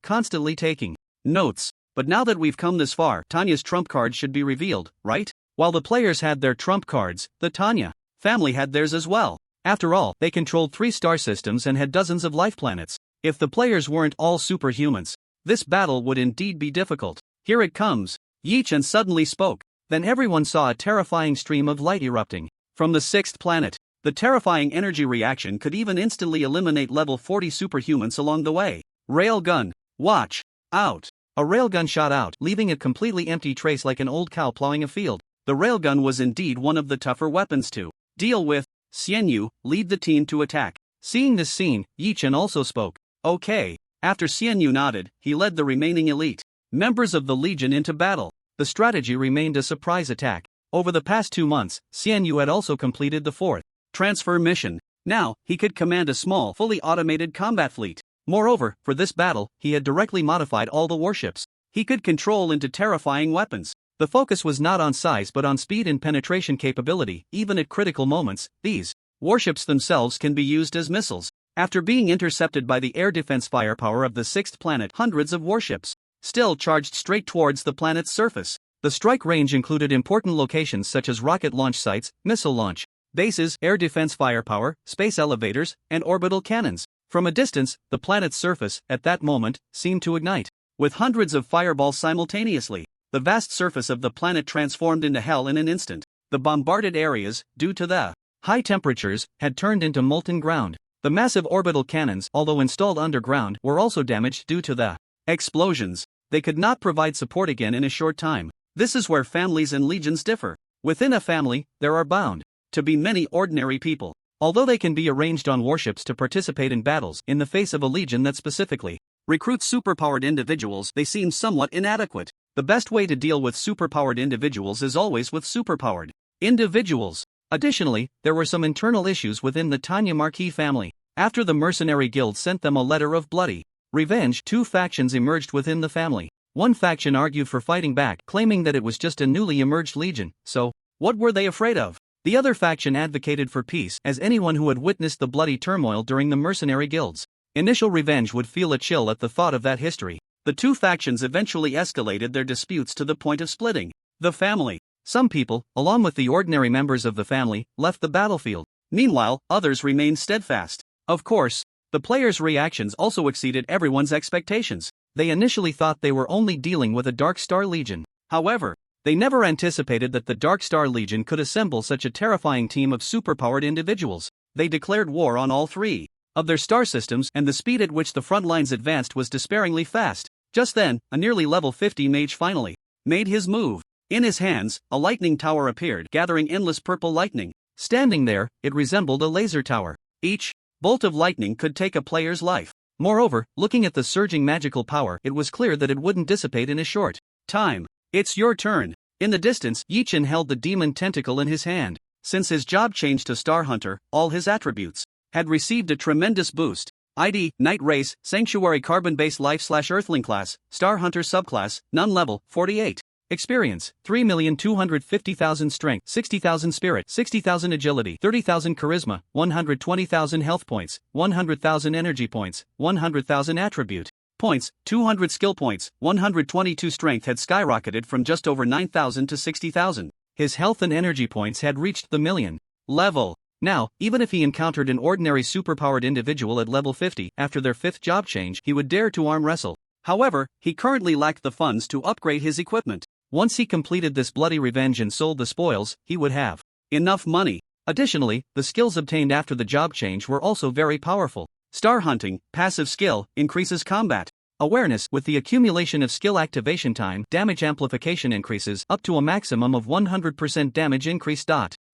constantly taking notes. But now that we've come this far, Tanya's trump card should be revealed, right? While the players had their trump cards, the Tanya family had theirs as well. After all, they controlled 3 star systems and had dozens of life planets. If the players weren't all superhumans, this battle would indeed be difficult. Here it comes. Yi Chen suddenly spoke. Then everyone saw a terrifying stream of light erupting from the 6th planet. The terrifying energy reaction could even instantly eliminate level 40 superhumans along the way. Railgun. Watch out. A railgun shot out, leaving a completely empty trace like an old cow plowing a field. The railgun was indeed one of the tougher weapons to deal with. Xianyu, lead the team to attack. Seeing this scene, Yi Chen also spoke. Okay. After Xianyu nodded, he led the remaining elite members of the Legion into battle. The strategy remained a surprise attack. Over the past 2 months, Xianyu had also completed the 4th transfer mission. Now, he could command a small, fully automated combat fleet. Moreover, for this battle, he had directly modified all the warships he could control into terrifying weapons. The focus was not on size but on speed and penetration capability. Even at critical moments, these warships themselves can be used as missiles. After being intercepted by the air defense firepower of the 6th planet, hundreds of warships still charged straight towards the planet's surface. The strike range included important locations such as rocket launch sites, missile launch bases, air defense firepower, space elevators, and orbital cannons. From a distance, the planet's surface, at that moment, seemed to ignite. With hundreds of fireballs simultaneously, the vast surface of the planet transformed into hell in an instant. The bombarded areas, due to the high temperatures, had turned into molten ground. The massive orbital cannons, although installed underground, were also damaged due to the explosions. They could not provide support again in a short time. This is where families and legions differ. Within a family, there are bound to be many ordinary people. Although they can be arranged on warships to participate in battles, in the face of a legion that specifically recruits superpowered individuals, they seem somewhat inadequate. The best way to deal with superpowered individuals is always with superpowered individuals. Additionally, there were some internal issues within the Tanya Marquis family. After the mercenary guild sent them a letter of bloody revenge, 2 factions emerged within the family. One faction argued for fighting back, claiming that it was just a newly emerged legion, so what were they afraid of? The other faction advocated for peace, as anyone who had witnessed the bloody turmoil during the mercenary guild's initial revenge would feel a chill at the thought of that history. The 2 factions eventually escalated their disputes to the point of splitting the family. Some people, along with the ordinary members of the family, left the battlefield. Meanwhile, others remained steadfast. Of course, the players' reactions also exceeded everyone's expectations. They initially thought they were only dealing with a Dark Star Legion. However, they never anticipated that the Dark Star Legion could assemble such a terrifying team of superpowered individuals. They declared war on all 3 of their star systems, and the speed at which the front lines advanced was despairingly fast. Just then, a nearly level 50 mage finally made his move. In his hands, a lightning tower appeared, gathering endless purple lightning. Standing there, it resembled a laser tower. Each bolt of lightning could take a player's life. Moreover, looking at the surging magical power, it was clear that it wouldn't dissipate in a short time. It's your turn. In the distance, Yi Chen held the demon tentacle in his hand. Since his job change to Star Hunter, all his attributes had received a tremendous boost. ID, Night Race, Sanctuary Carbon-Based Life/Earthling Class, Star Hunter Subclass, None Level, 48. Experience, 3,250,000 Strength, 60,000 Spirit, 60,000 Agility, 30,000 Charisma, 120,000 Health Points, 100,000 Energy Points, 100,000 Attribute Points, 200 Skill Points, 122 Strength had skyrocketed from just over 9,000 to 60,000. His health and energy points had reached the million level. Now, even if he encountered an ordinary superpowered individual at level 50 after their 5th job change, he would dare to arm wrestle. However, he currently lacked the funds to upgrade his equipment. Once he completed this bloody revenge and sold the spoils, he would have enough money. Additionally, the skills obtained after the job change were also very powerful. Star Hunting, passive skill, increases combat awareness. With the accumulation of skill activation time, damage amplification increases up to a maximum of 100% damage increase.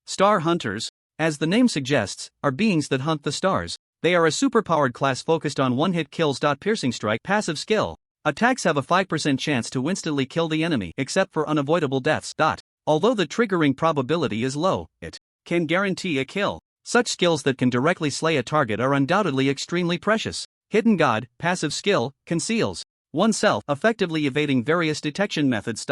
Star Hunters, as the name suggests, are beings that hunt the stars. They are a superpowered class focused on one-hit kills. Piercing strike passive skill. Attacks have a 5% chance to instantly kill the enemy except for unavoidable deaths. Although the triggering probability is low, it can guarantee a kill. Such skills that can directly slay a target are undoubtedly extremely precious. Hidden God, passive skill, conceals oneself, effectively evading various detection methods.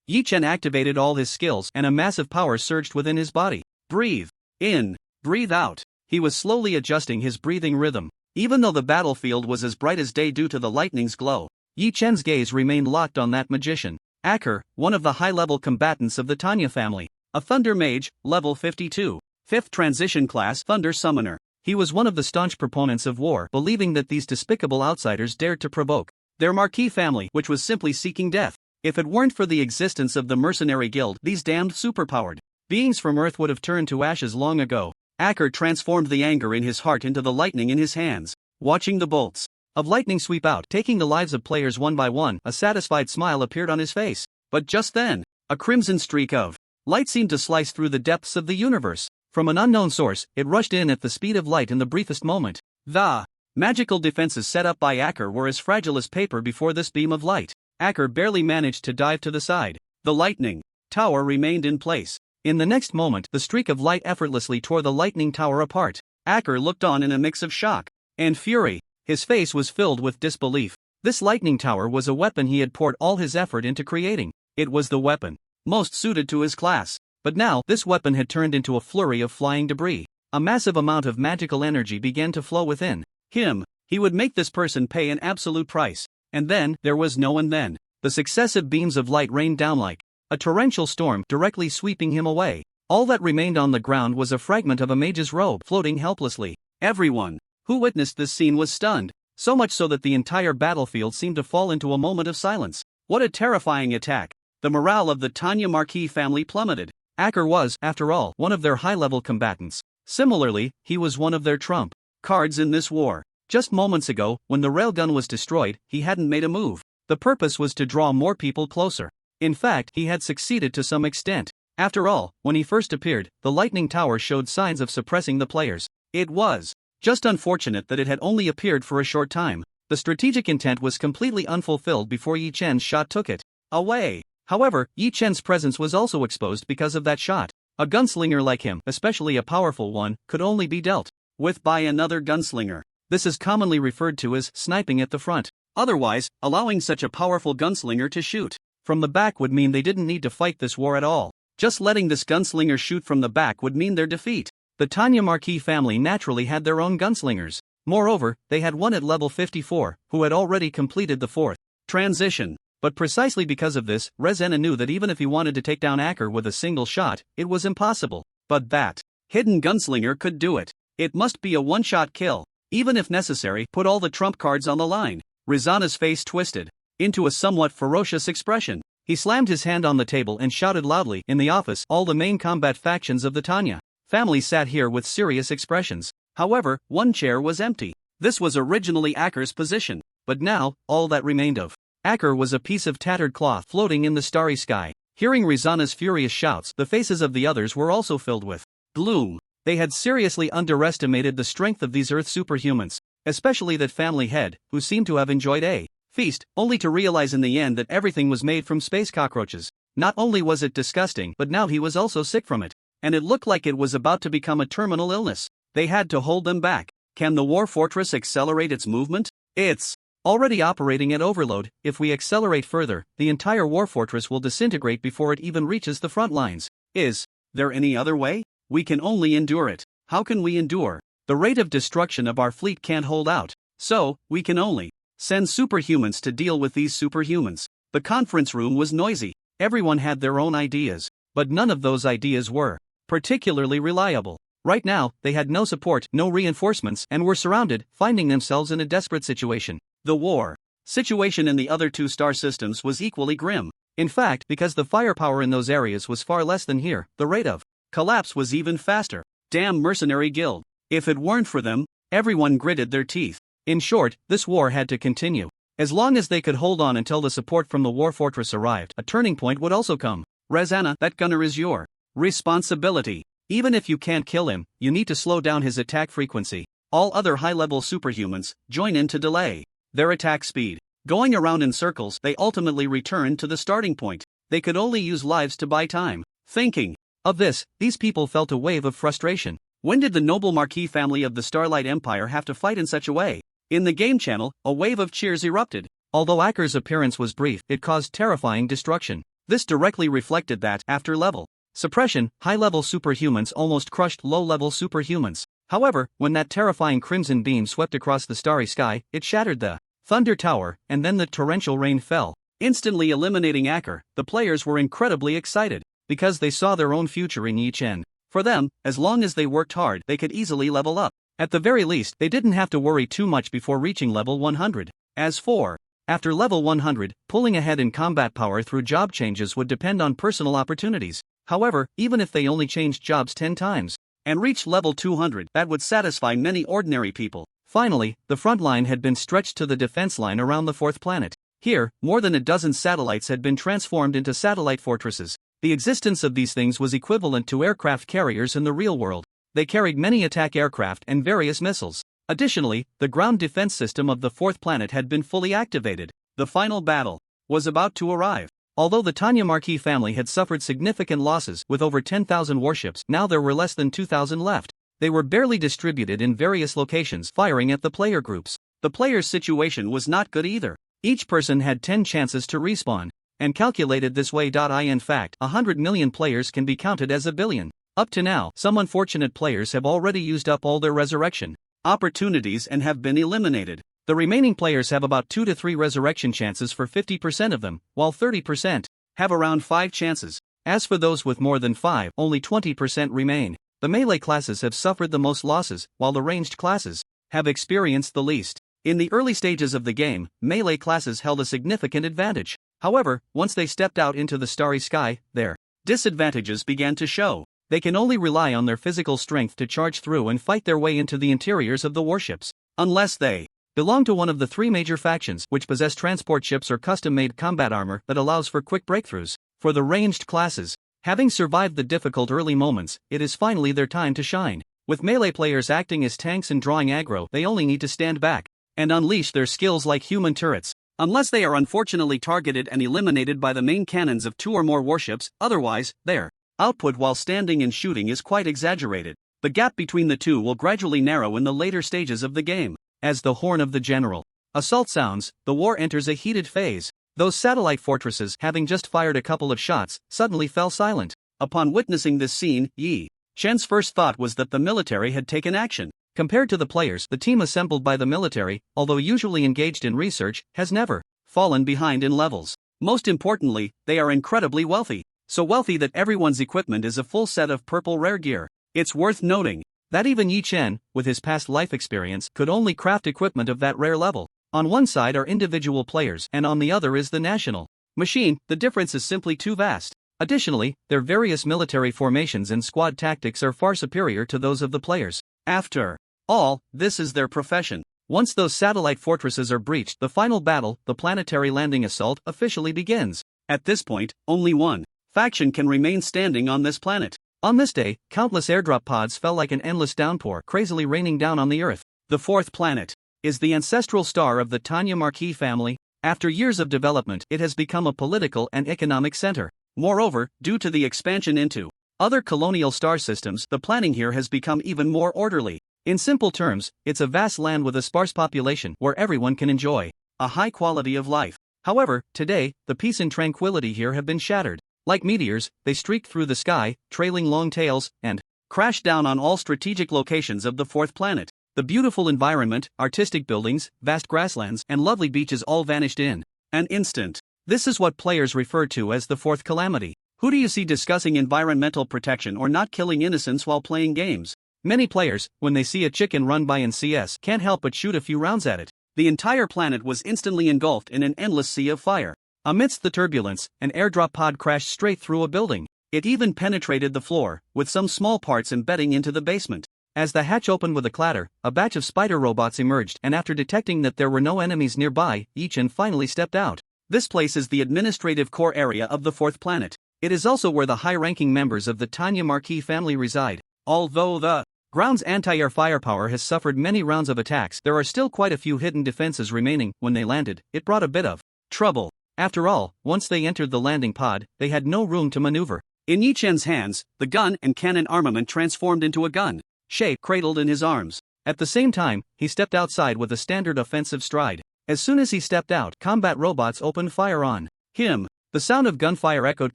Yi Chen activated all his skills and a massive power surged within his body. Breathe in, breathe out. He was slowly adjusting his breathing rhythm. Even though the battlefield was as bright as day due to the lightning's glow, Yi Chen's gaze remained locked on that magician. Aker, one of the high-level combatants of the Tanya family. A Thunder Mage, level 52. 5th transition class Thunder Summoner. He was one of the staunch proponents of war, believing that these despicable outsiders dared to provoke their marquee family, which was simply seeking death. If it weren't for the existence of the mercenary guild, these damned superpowered beings from Earth would have turned to ashes long ago. Aker transformed the anger in his heart into the lightning in his hands. Watching the bolts of lightning sweep out, taking the lives of players one by one, a satisfied smile appeared on his face. But just then, a crimson streak of light seemed to slice through the depths of the universe. From an unknown source, it rushed in at the speed of light in the briefest moment. The magical defenses set up by Aker were as fragile as paper before this beam of light. Aker barely managed to dive to the side. The lightning tower remained in place. In the next moment, the streak of light effortlessly tore the lightning tower apart. Aker looked on in a mix of shock and fury. His face was filled with disbelief. This lightning tower was a weapon he had poured all his effort into creating. It was the weapon most suited to his class. But now, this weapon had turned into a flurry of flying debris. A massive amount of magical energy began to flow within him. He would make this person pay an absolute price. And then, there was no and then. The successive beams of light rained down like a torrential storm, directly sweeping him away. All that remained on the ground was a fragment of a mage's robe floating helplessly. Everyone who witnessed this scene was stunned, so much so that the entire battlefield seemed to fall into a moment of silence. What a terrifying attack! The morale of the Tanya Marquis family plummeted. Aker was, after all, one of their high-level combatants. Similarly, he was one of their trump cards in this war. Just moments ago, when the railgun was destroyed, he hadn't made a move. The purpose was to draw more people closer. In fact, he had succeeded to some extent. After all, when he first appeared, the lightning tower showed signs of suppressing the players. It was just unfortunate that it had only appeared for a short time. The strategic intent was completely unfulfilled before Yi Chen's shot took it away. However, Yi Chen's presence was also exposed because of that shot. A gunslinger like him, especially a powerful one, could only be dealt with by another gunslinger. This is commonly referred to as sniping at the front. Otherwise, allowing such a powerful gunslinger to shoot from the back would mean they didn't need to fight this war at all. Just letting this gunslinger shoot from the back would mean their defeat. The Tanya Marquis family naturally had their own gunslingers. Moreover, they had one at level 54, who had already completed the 4th transition. But precisely because of this, Rezena knew that even if he wanted to take down Aker with a single shot, it was impossible. But that hidden gunslinger could do it. It must be a one-shot kill. Even if necessary, put all the trump cards on the line. Rezena's face twisted into a somewhat ferocious expression. He slammed his hand on the table and shouted loudly, in the office, all the main combat factions of the Tanya family sat here with serious expressions. However, one chair was empty. This was originally Aker's position. But now, all that remained of Aker was a piece of tattered cloth floating in the starry sky. Hearing Rezena's furious shouts, the faces of the others were also filled with gloom. They had seriously underestimated the strength of these Earth superhumans, especially that family head, who seemed to have enjoyed a feast, only to realize in the end that everything was made from space cockroaches. Not only was it disgusting, but now he was also sick from it. And it looked like it was about to become a terminal illness. They had to hold them back. Can the war fortress accelerate its movement? It's already operating at overload. If we accelerate further, the entire war fortress will disintegrate before it even reaches the front lines. Is there any other way? We can only endure it. How can we endure? The rate of destruction of our fleet can't hold out. So, we can only send superhumans to deal with these superhumans. The conference room was noisy. Everyone had their own ideas. But none of those ideas were particularly reliable. Right now, they had no support, no reinforcements, and were surrounded, finding themselves in a desperate situation. The war situation in the other 2 star systems was equally grim. In fact, because the firepower in those areas was far less than here, the rate of collapse was even faster. Damn mercenary guild. If it weren't for them, everyone gritted their teeth. In short, this war had to continue. As long as they could hold on until the support from the war fortress arrived, a turning point would also come. Rezena, that gunner is your responsibility. Even if you can't kill him, you need to slow down his attack frequency. All other high-level superhumans join in to delay their attack speed. Going around in circles, they ultimately return to the starting point. They could only use lives to buy time. Thinking of this, these people felt a wave of frustration. When did the noble Marquis family of the Starlight Empire have to fight in such a way? In the game channel, a wave of cheers erupted. Although Acker's appearance was brief, it caused terrifying destruction. This directly reflected that, after level suppression, high-level superhumans almost crushed low-level superhumans. However, when that terrifying crimson beam swept across the starry sky, it shattered the Thunder Tower, and then the torrential rain fell, instantly eliminating Acker. The players were incredibly excited, because they saw their own future in Yi Chen. For them, as long as they worked hard, they could easily level up. At the very least, they didn't have to worry too much before reaching level 100. As for after level 100, pulling ahead in combat power through job changes would depend on personal opportunities. However, even if they only changed jobs 10 times and reached level 200, that would satisfy many ordinary people. Finally, the front line had been stretched to the defense line around the fourth planet. Here, more than a dozen satellites had been transformed into satellite fortresses. The existence of these things was equivalent to aircraft carriers in the real world. They carried many attack aircraft and various missiles. Additionally, the ground defense system of the fourth planet had been fully activated. The final battle was about to arrive. Although the Tanya Marquis family had suffered significant losses with over 10,000 warships, now there were less than 2,000 left. They were barely distributed in various locations, firing at the player groups. The players' situation was not good either. Each person had 10 chances to respawn, and calculated this way. In fact, 100 million players can be counted as a billion. Up to now, some unfortunate players have already used up all their resurrection opportunities and have been eliminated. The remaining players have about 2 to 3 resurrection chances for 50% of them, while 30% have around 5 chances. As for those with more than 5, only 20% remain. The melee classes have suffered the most losses, while the ranged classes have experienced the least. In the early stages of the game, melee classes held a significant advantage. However, once they stepped out into the starry sky, their disadvantages began to show. They can only rely on their physical strength to charge through and fight their way into the interiors of the warships, unless they belong to one of the 3 major factions which possess transport ships or custom-made combat armor that allows for quick breakthroughs. For the ranged classes, having survived the difficult early moments, it is finally their time to shine. With melee players acting as tanks and drawing aggro, they only need to stand back and unleash their skills like human turrets. Unless they are unfortunately targeted and eliminated by the main cannons of 2 or more warships, otherwise, their output while standing and shooting is quite exaggerated. The gap between the two will gradually narrow in the later stages of the game. As the horn of the general assault sounds, the war enters a heated phase. Those satellite fortresses, having just fired a couple of shots, suddenly fell silent. Upon witnessing this scene, Yi Chen's first thought was that the military had taken action. Compared to the players, the team assembled by the military, although usually engaged in research, has never fallen behind in levels. Most importantly, they are incredibly wealthy. So wealthy that everyone's equipment is a full set of purple rare gear. It's worth noting that even Yi Chen, with his past life experience, could only craft equipment of that rare level. On one side are individual players, and on the other is the national machine. The difference is simply too vast. Additionally, their various military formations and squad tactics are far superior to those of the players. After all, this is their profession. Once those satellite fortresses are breached, the final battle, the planetary landing assault, officially begins. At this point, only one faction can remain standing on this planet. On this day, countless airdrop pods fell like an endless downpour, crazily raining down on the Earth. The fourth planet is the ancestral star of the Tanya Marquis family. After years of development, it has become a political and economic center. Moreover, due to the expansion into other colonial star systems, the planning here has become even more orderly. In simple terms, it's a vast land with a sparse population where everyone can enjoy a high quality of life. However, today, the peace and tranquility here have been shattered. Like meteors, they streaked through the sky, trailing long tails, and crashed down on all strategic locations of the fourth planet. The beautiful environment, artistic buildings, vast grasslands, and lovely beaches all vanished in an instant. This is what players refer to as the fourth calamity. Who do you see discussing environmental protection or not killing innocents while playing games? Many players, when they see a chicken run by in CS, can't help but shoot a few rounds at it. The entire planet was instantly engulfed in an endless sea of fire. Amidst the turbulence, an airdrop pod crashed straight through a building. It even penetrated the floor, with some small parts embedding into the basement. As the hatch opened with a clatter, a batch of spider robots emerged, and after detecting that there were no enemies nearby, Yi Chen finally stepped out. This place is the administrative core area of the fourth planet. It is also where the high-ranking members of the Tanya Marquis family reside. Although the ground's anti-air firepower has suffered many rounds of attacks, there are still quite a few hidden defenses remaining. When they landed, it brought a bit of trouble. After all, once they entered the landing pod, they had no room to maneuver. In Yi Chen's hands, the gun and cannon armament transformed into a gun shape cradled in his arms. At the same time, he stepped outside with a standard offensive stride. As soon as he stepped out, combat robots opened fire on him. The sound of gunfire echoed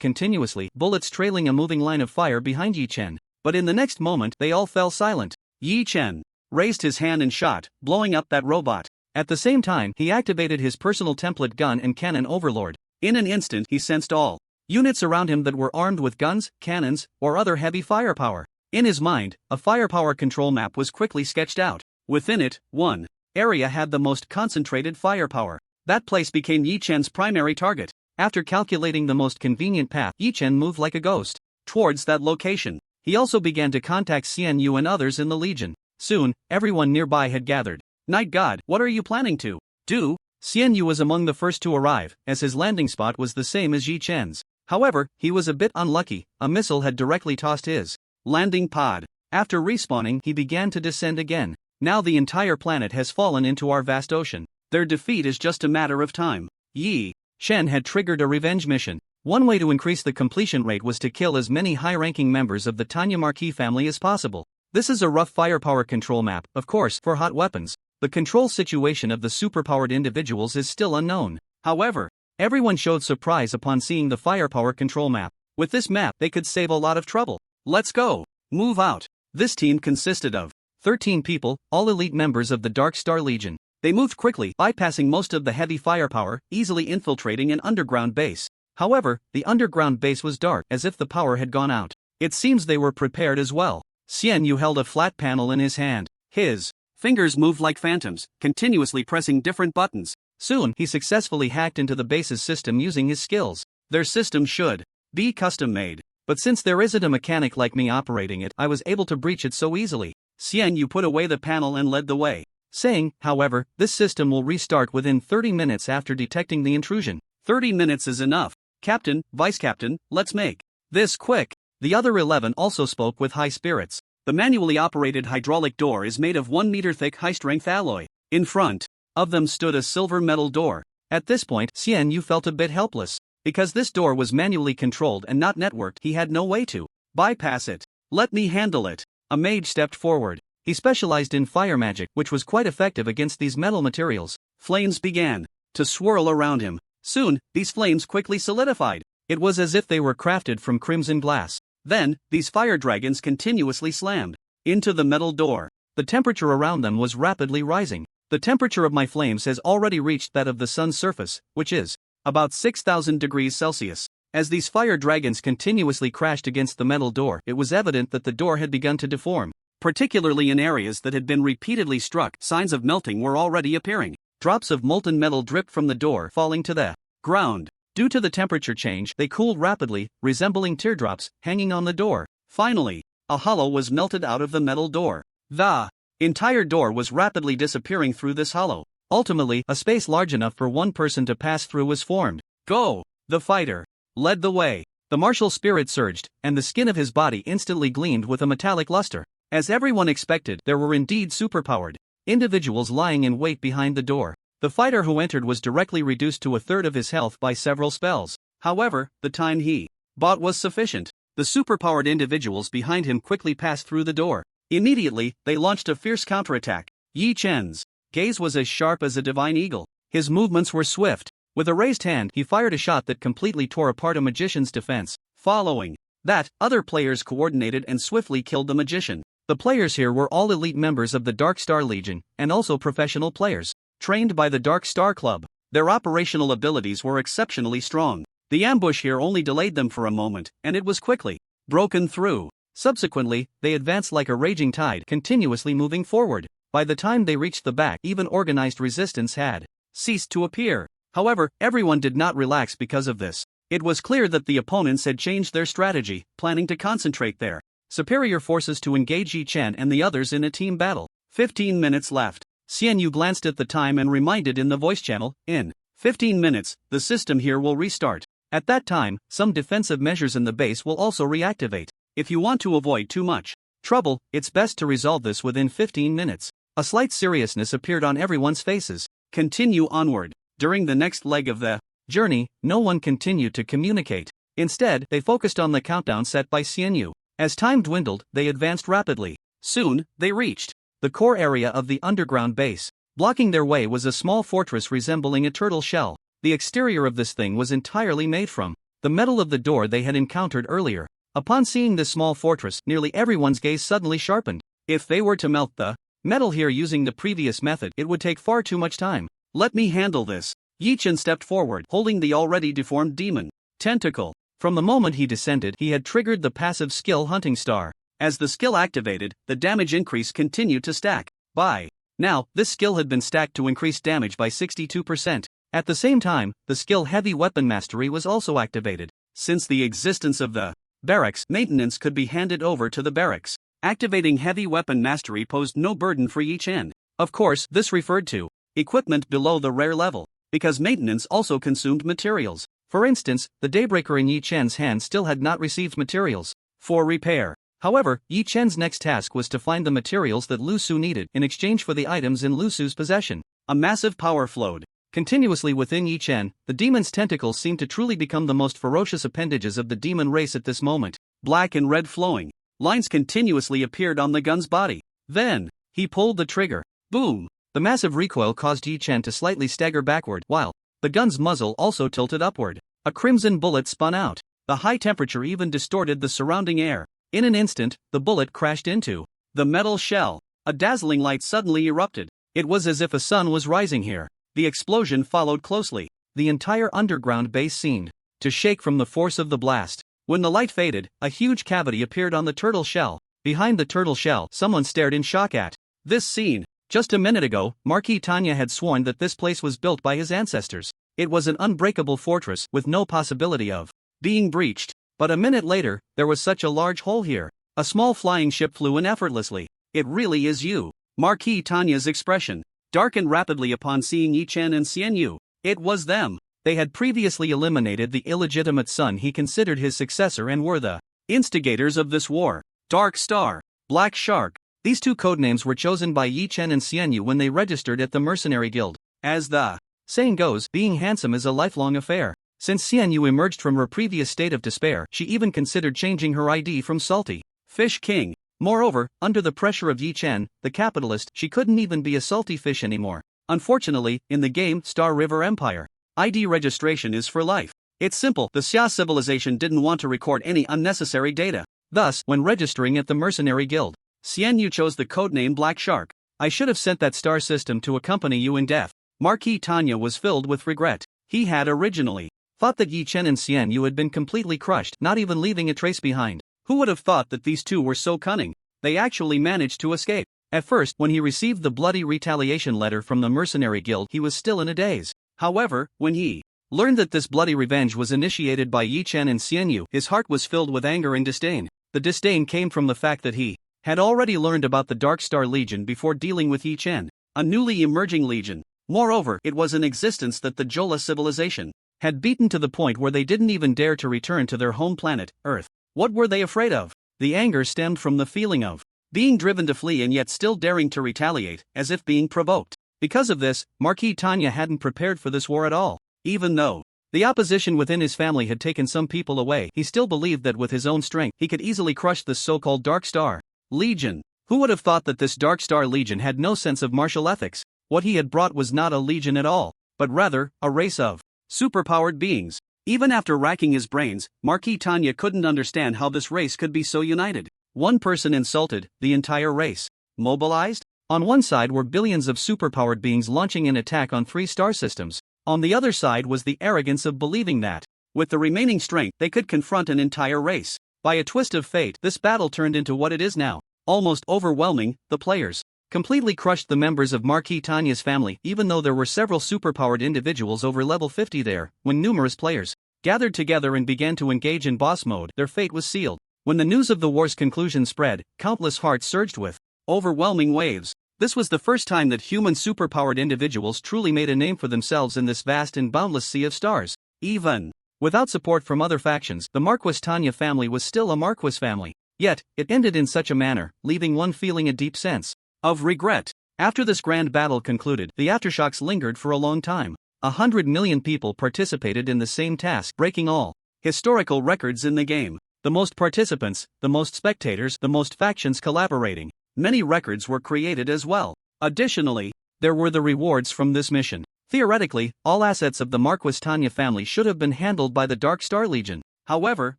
continuously, bullets trailing a moving line of fire behind Yi Chen. But in the next moment, they all fell silent. Yi Chen raised his hand and shot, blowing up that robot. At the same time, he activated his personal template gun and cannon overlord. In an instant, he sensed all units around him that were armed with guns, cannons, or other heavy firepower. In his mind, a firepower control map was quickly sketched out. Within it, one area had the most concentrated firepower. That place became Yi Chen's primary target. After calculating the most convenient path, Yi Chen moved like a ghost towards that location. He also began to contact Xian Yu and others in the Legion. Soon, everyone nearby had gathered. Night God, what are you planning to do? Xian Yu was among the first to arrive, as his landing spot was the same as Yi Chen's. However, he was a bit unlucky. A missile had directly tossed his landing pod. After respawning, he began to descend again. Now the entire planet has fallen into our vast ocean. Their defeat is just a matter of time. Yi Chen had triggered a revenge mission. One way to increase the completion rate was to kill as many high-ranking members of the Tanya Marquis family as possible. This is a rough firepower control map, of course, for hot weapons. The control situation of the superpowered individuals is still unknown. However, everyone showed surprise upon seeing the firepower control map. With this map, they could save a lot of trouble. Let's go. Move out. This team consisted of 13 people, all elite members of the Dark Star Legion. They moved quickly, bypassing most of the heavy firepower, easily infiltrating an underground base. However, the underground base was dark, as if the power had gone out. It seems they were prepared as well. Xian Yu held a flat panel in his hand. His fingers moved like phantoms, continuously pressing different buttons. Soon, he successfully hacked into the base's system using his skills. Their system should be custom-made. But since there isn't a mechanic like me operating it, I was able to breach it so easily. Xian Yu put away the panel and led the way, saying, however, this system will restart within 30 minutes after detecting the intrusion. 30 minutes is enough. Captain, Vice Captain, let's make this quick. The other 11 also spoke with high spirits. The manually operated hydraulic door is made of 1 meter thick high-strength alloy. In front of them stood a silver metal door. At this point, Xian Yu felt a bit helpless. Because this door was manually controlled and not networked, he had no way to bypass it. Let me handle it. A mage stepped forward. He specialized in fire magic, which was quite effective against these metal materials. Flames began to swirl around him. Soon, these flames quickly solidified. It was as if they were crafted from crimson glass. Then, these fire dragons continuously slammed into the metal door. The temperature around them was rapidly rising. The temperature of my flames has already reached that of the sun's surface, which is about 6,000 degrees Celsius. As these fire dragons continuously crashed against the metal door, it was evident that the door had begun to deform. Particularly in areas that had been repeatedly struck, signs of melting were already appearing. Drops of molten metal dripped from the door, falling to the ground. Due to the temperature change, they cooled rapidly, resembling teardrops, hanging on the door. Finally, a hollow was melted out of the metal door. The entire door was rapidly disappearing through this hollow. Ultimately, a space large enough for one person to pass through was formed. Go! The fighter led the way. The martial spirit surged, and the skin of his body instantly gleamed with a metallic luster. As everyone expected, there were indeed superpowered individuals lying in wait behind the door. The fighter who entered was directly reduced to a third of his health by several spells. However, the time he bought was sufficient. The superpowered individuals behind him quickly passed through the door. Immediately, they launched a fierce counterattack. Yi Chen's gaze was as sharp as a divine eagle. His movements were swift. With a raised hand, he fired a shot that completely tore apart a magician's defense. Following that, other players coordinated and swiftly killed the magician. The players here were all elite members of the Dark Star Legion, and also professional players, trained by the Dark Star Club. Their operational abilities were exceptionally strong. The ambush here only delayed them for a moment, and it was quickly broken through. Subsequently, they advanced like a raging tide, continuously moving forward. By the time they reached the back, even organized resistance had ceased to appear. However, everyone did not relax because of this. It was clear that the opponents had changed their strategy, planning to concentrate their superior forces to engage Yi Chen and the others in a team battle. 15 minutes left. Xian Yu glanced at the time and reminded in the voice channel, in 15 minutes, the system here will restart. At that time, some defensive measures in the base will also reactivate. If you want to avoid too much trouble, it's best to resolve this within 15 minutes. A slight seriousness appeared on everyone's faces. Continue onward. During the next leg of the journey, no one continued to communicate. Instead, they focused on the countdown set by Xianyu. As time dwindled, they advanced rapidly. Soon, they reached the core area of the underground base. Blocking their way was a small fortress resembling a turtle shell. The exterior of this thing was entirely made from the metal of the door they had encountered earlier. Upon seeing this small fortress, nearly everyone's gaze suddenly sharpened. If they were to melt the metal here using the previous method, it would take far too much time. Let me handle this. Yi Chen stepped forward, holding the already deformed demon tentacle. From the moment he descended, he had triggered the passive skill Hunting Star. As the skill activated, the damage increase continued to stack. By now, this skill had been stacked to increase damage by 62%. At the same time, the skill Heavy Weapon Mastery was also activated. Since the existence of the barracks, maintenance could be handed over to the barracks. Activating Heavy Weapon Mastery posed no burden for Yi Chen. Of course, this referred to equipment below the rare level, because maintenance also consumed materials. For instance, the Daybreaker in Yi Chen's hand still had not received materials for repair. However, Yi Chen's next task was to find the materials that Lu Su needed in exchange for the items in Lu Su's possession. A massive power flowed continuously within Yi Chen. The demon's tentacles seemed to truly become the most ferocious appendages of the demon race at this moment. Black and red flowing lines continuously appeared on the gun's body. Then, he pulled the trigger. Boom! The massive recoil caused Yi Chen to slightly stagger backward, while the gun's muzzle also tilted upward. A crimson bullet spun out. The high temperature even distorted the surrounding air. In an instant, the bullet crashed into the metal shell. A dazzling light suddenly erupted. It was as if a sun was rising here. The explosion followed closely. The entire underground base seemed to shake from the force of the blast. When the light faded, a huge cavity appeared on the turtle shell. Behind the turtle shell, someone stared in shock at this scene. Just a minute ago, Marquis Tanya had sworn that this place was built by his ancestors. It was an unbreakable fortress with no possibility of being breached. But a minute later, there was such a large hole here. A small flying ship flew in effortlessly. It really is you. Marquis Tanya's expression darkened rapidly upon seeing Yi Chen and Xianyu. It was them. They had previously eliminated the illegitimate son he considered his successor and were the instigators of this war. Dark Star, Black Shark. These two codenames were chosen by Yi Chen and Xianyu when they registered at the Mercenary Guild. As the saying goes, being handsome is a lifelong affair. Since Xianyu emerged from her previous state of despair, she even considered changing her ID from Salty Fish King. Moreover, under the pressure of Yi Chen, the capitalist, she couldn't even be a salty fish anymore. Unfortunately, in the game Star River Empire, ID registration is for life. It's simple. The Xia civilization didn't want to record any unnecessary data. Thus, when registering at the Mercenary Guild, Xianyu chose the codename Black Shark. I should have sent that star system to accompany you in death. Marquis Tanya was filled with regret. He had originally thought that Yi Chen and Xianyu had been completely crushed, not even leaving a trace behind. Who would have thought that these two were so cunning? They actually managed to escape. At first, when he received the bloody retaliation letter from the Mercenary Guild, he was still in a daze. However, when he learned that this bloody revenge was initiated by Yi Chen and Xianyu, his heart was filled with anger and disdain. The disdain came from the fact that he had already learned about the Dark Star Legion before dealing with Yi Chen, a newly emerging legion. Moreover, it was in existence that the Jola civilization had beaten to the point where they didn't even dare to return to their home planet, Earth. What were they afraid of? The anger stemmed from the feeling of being driven to flee and yet still daring to retaliate, as if being provoked. Because of this, Marquis Tanya hadn't prepared for this war at all. Even though the opposition within his family had taken some people away, he still believed that with his own strength, he could easily crush this so-called Dark Star Legion. Who would have thought that this Dark Star Legion had no sense of martial ethics? What he had brought was not a legion at all, but rather, a race of superpowered beings. Even after racking his brains, Marquis Tanya couldn't understand how this race could be so united. One person insulted the entire race. Mobilized? On one side were billions of superpowered beings launching an attack on 3 star systems. On the other side was the arrogance of believing that, with the remaining strength, they could confront an entire race. By a twist of fate, this battle turned into what it is now. Almost overwhelming, the players completely crushed the members of Marquis Tanya's family, even though there were several superpowered individuals over level 50 there. When numerous players gathered together and began to engage in boss mode, their fate was sealed. When the news of the war's conclusion spread, countless hearts surged with overwhelming waves. This was the first time that human superpowered individuals truly made a name for themselves in this vast and boundless sea of stars. Even Without support from other factions, the Marquis Tanya family was still a Marquis family. Yet, it ended in such a manner, leaving one feeling a deep sense of regret. After this grand battle concluded, the aftershocks lingered for a long time. 100 million people participated in the same task, breaking all historical records in the game. The most participants, the most spectators, the most factions collaborating. Many records were created as well. Additionally, there were the rewards from this mission. Theoretically, all assets of the Marquis Tanya family should have been handled by the Dark Star Legion. However,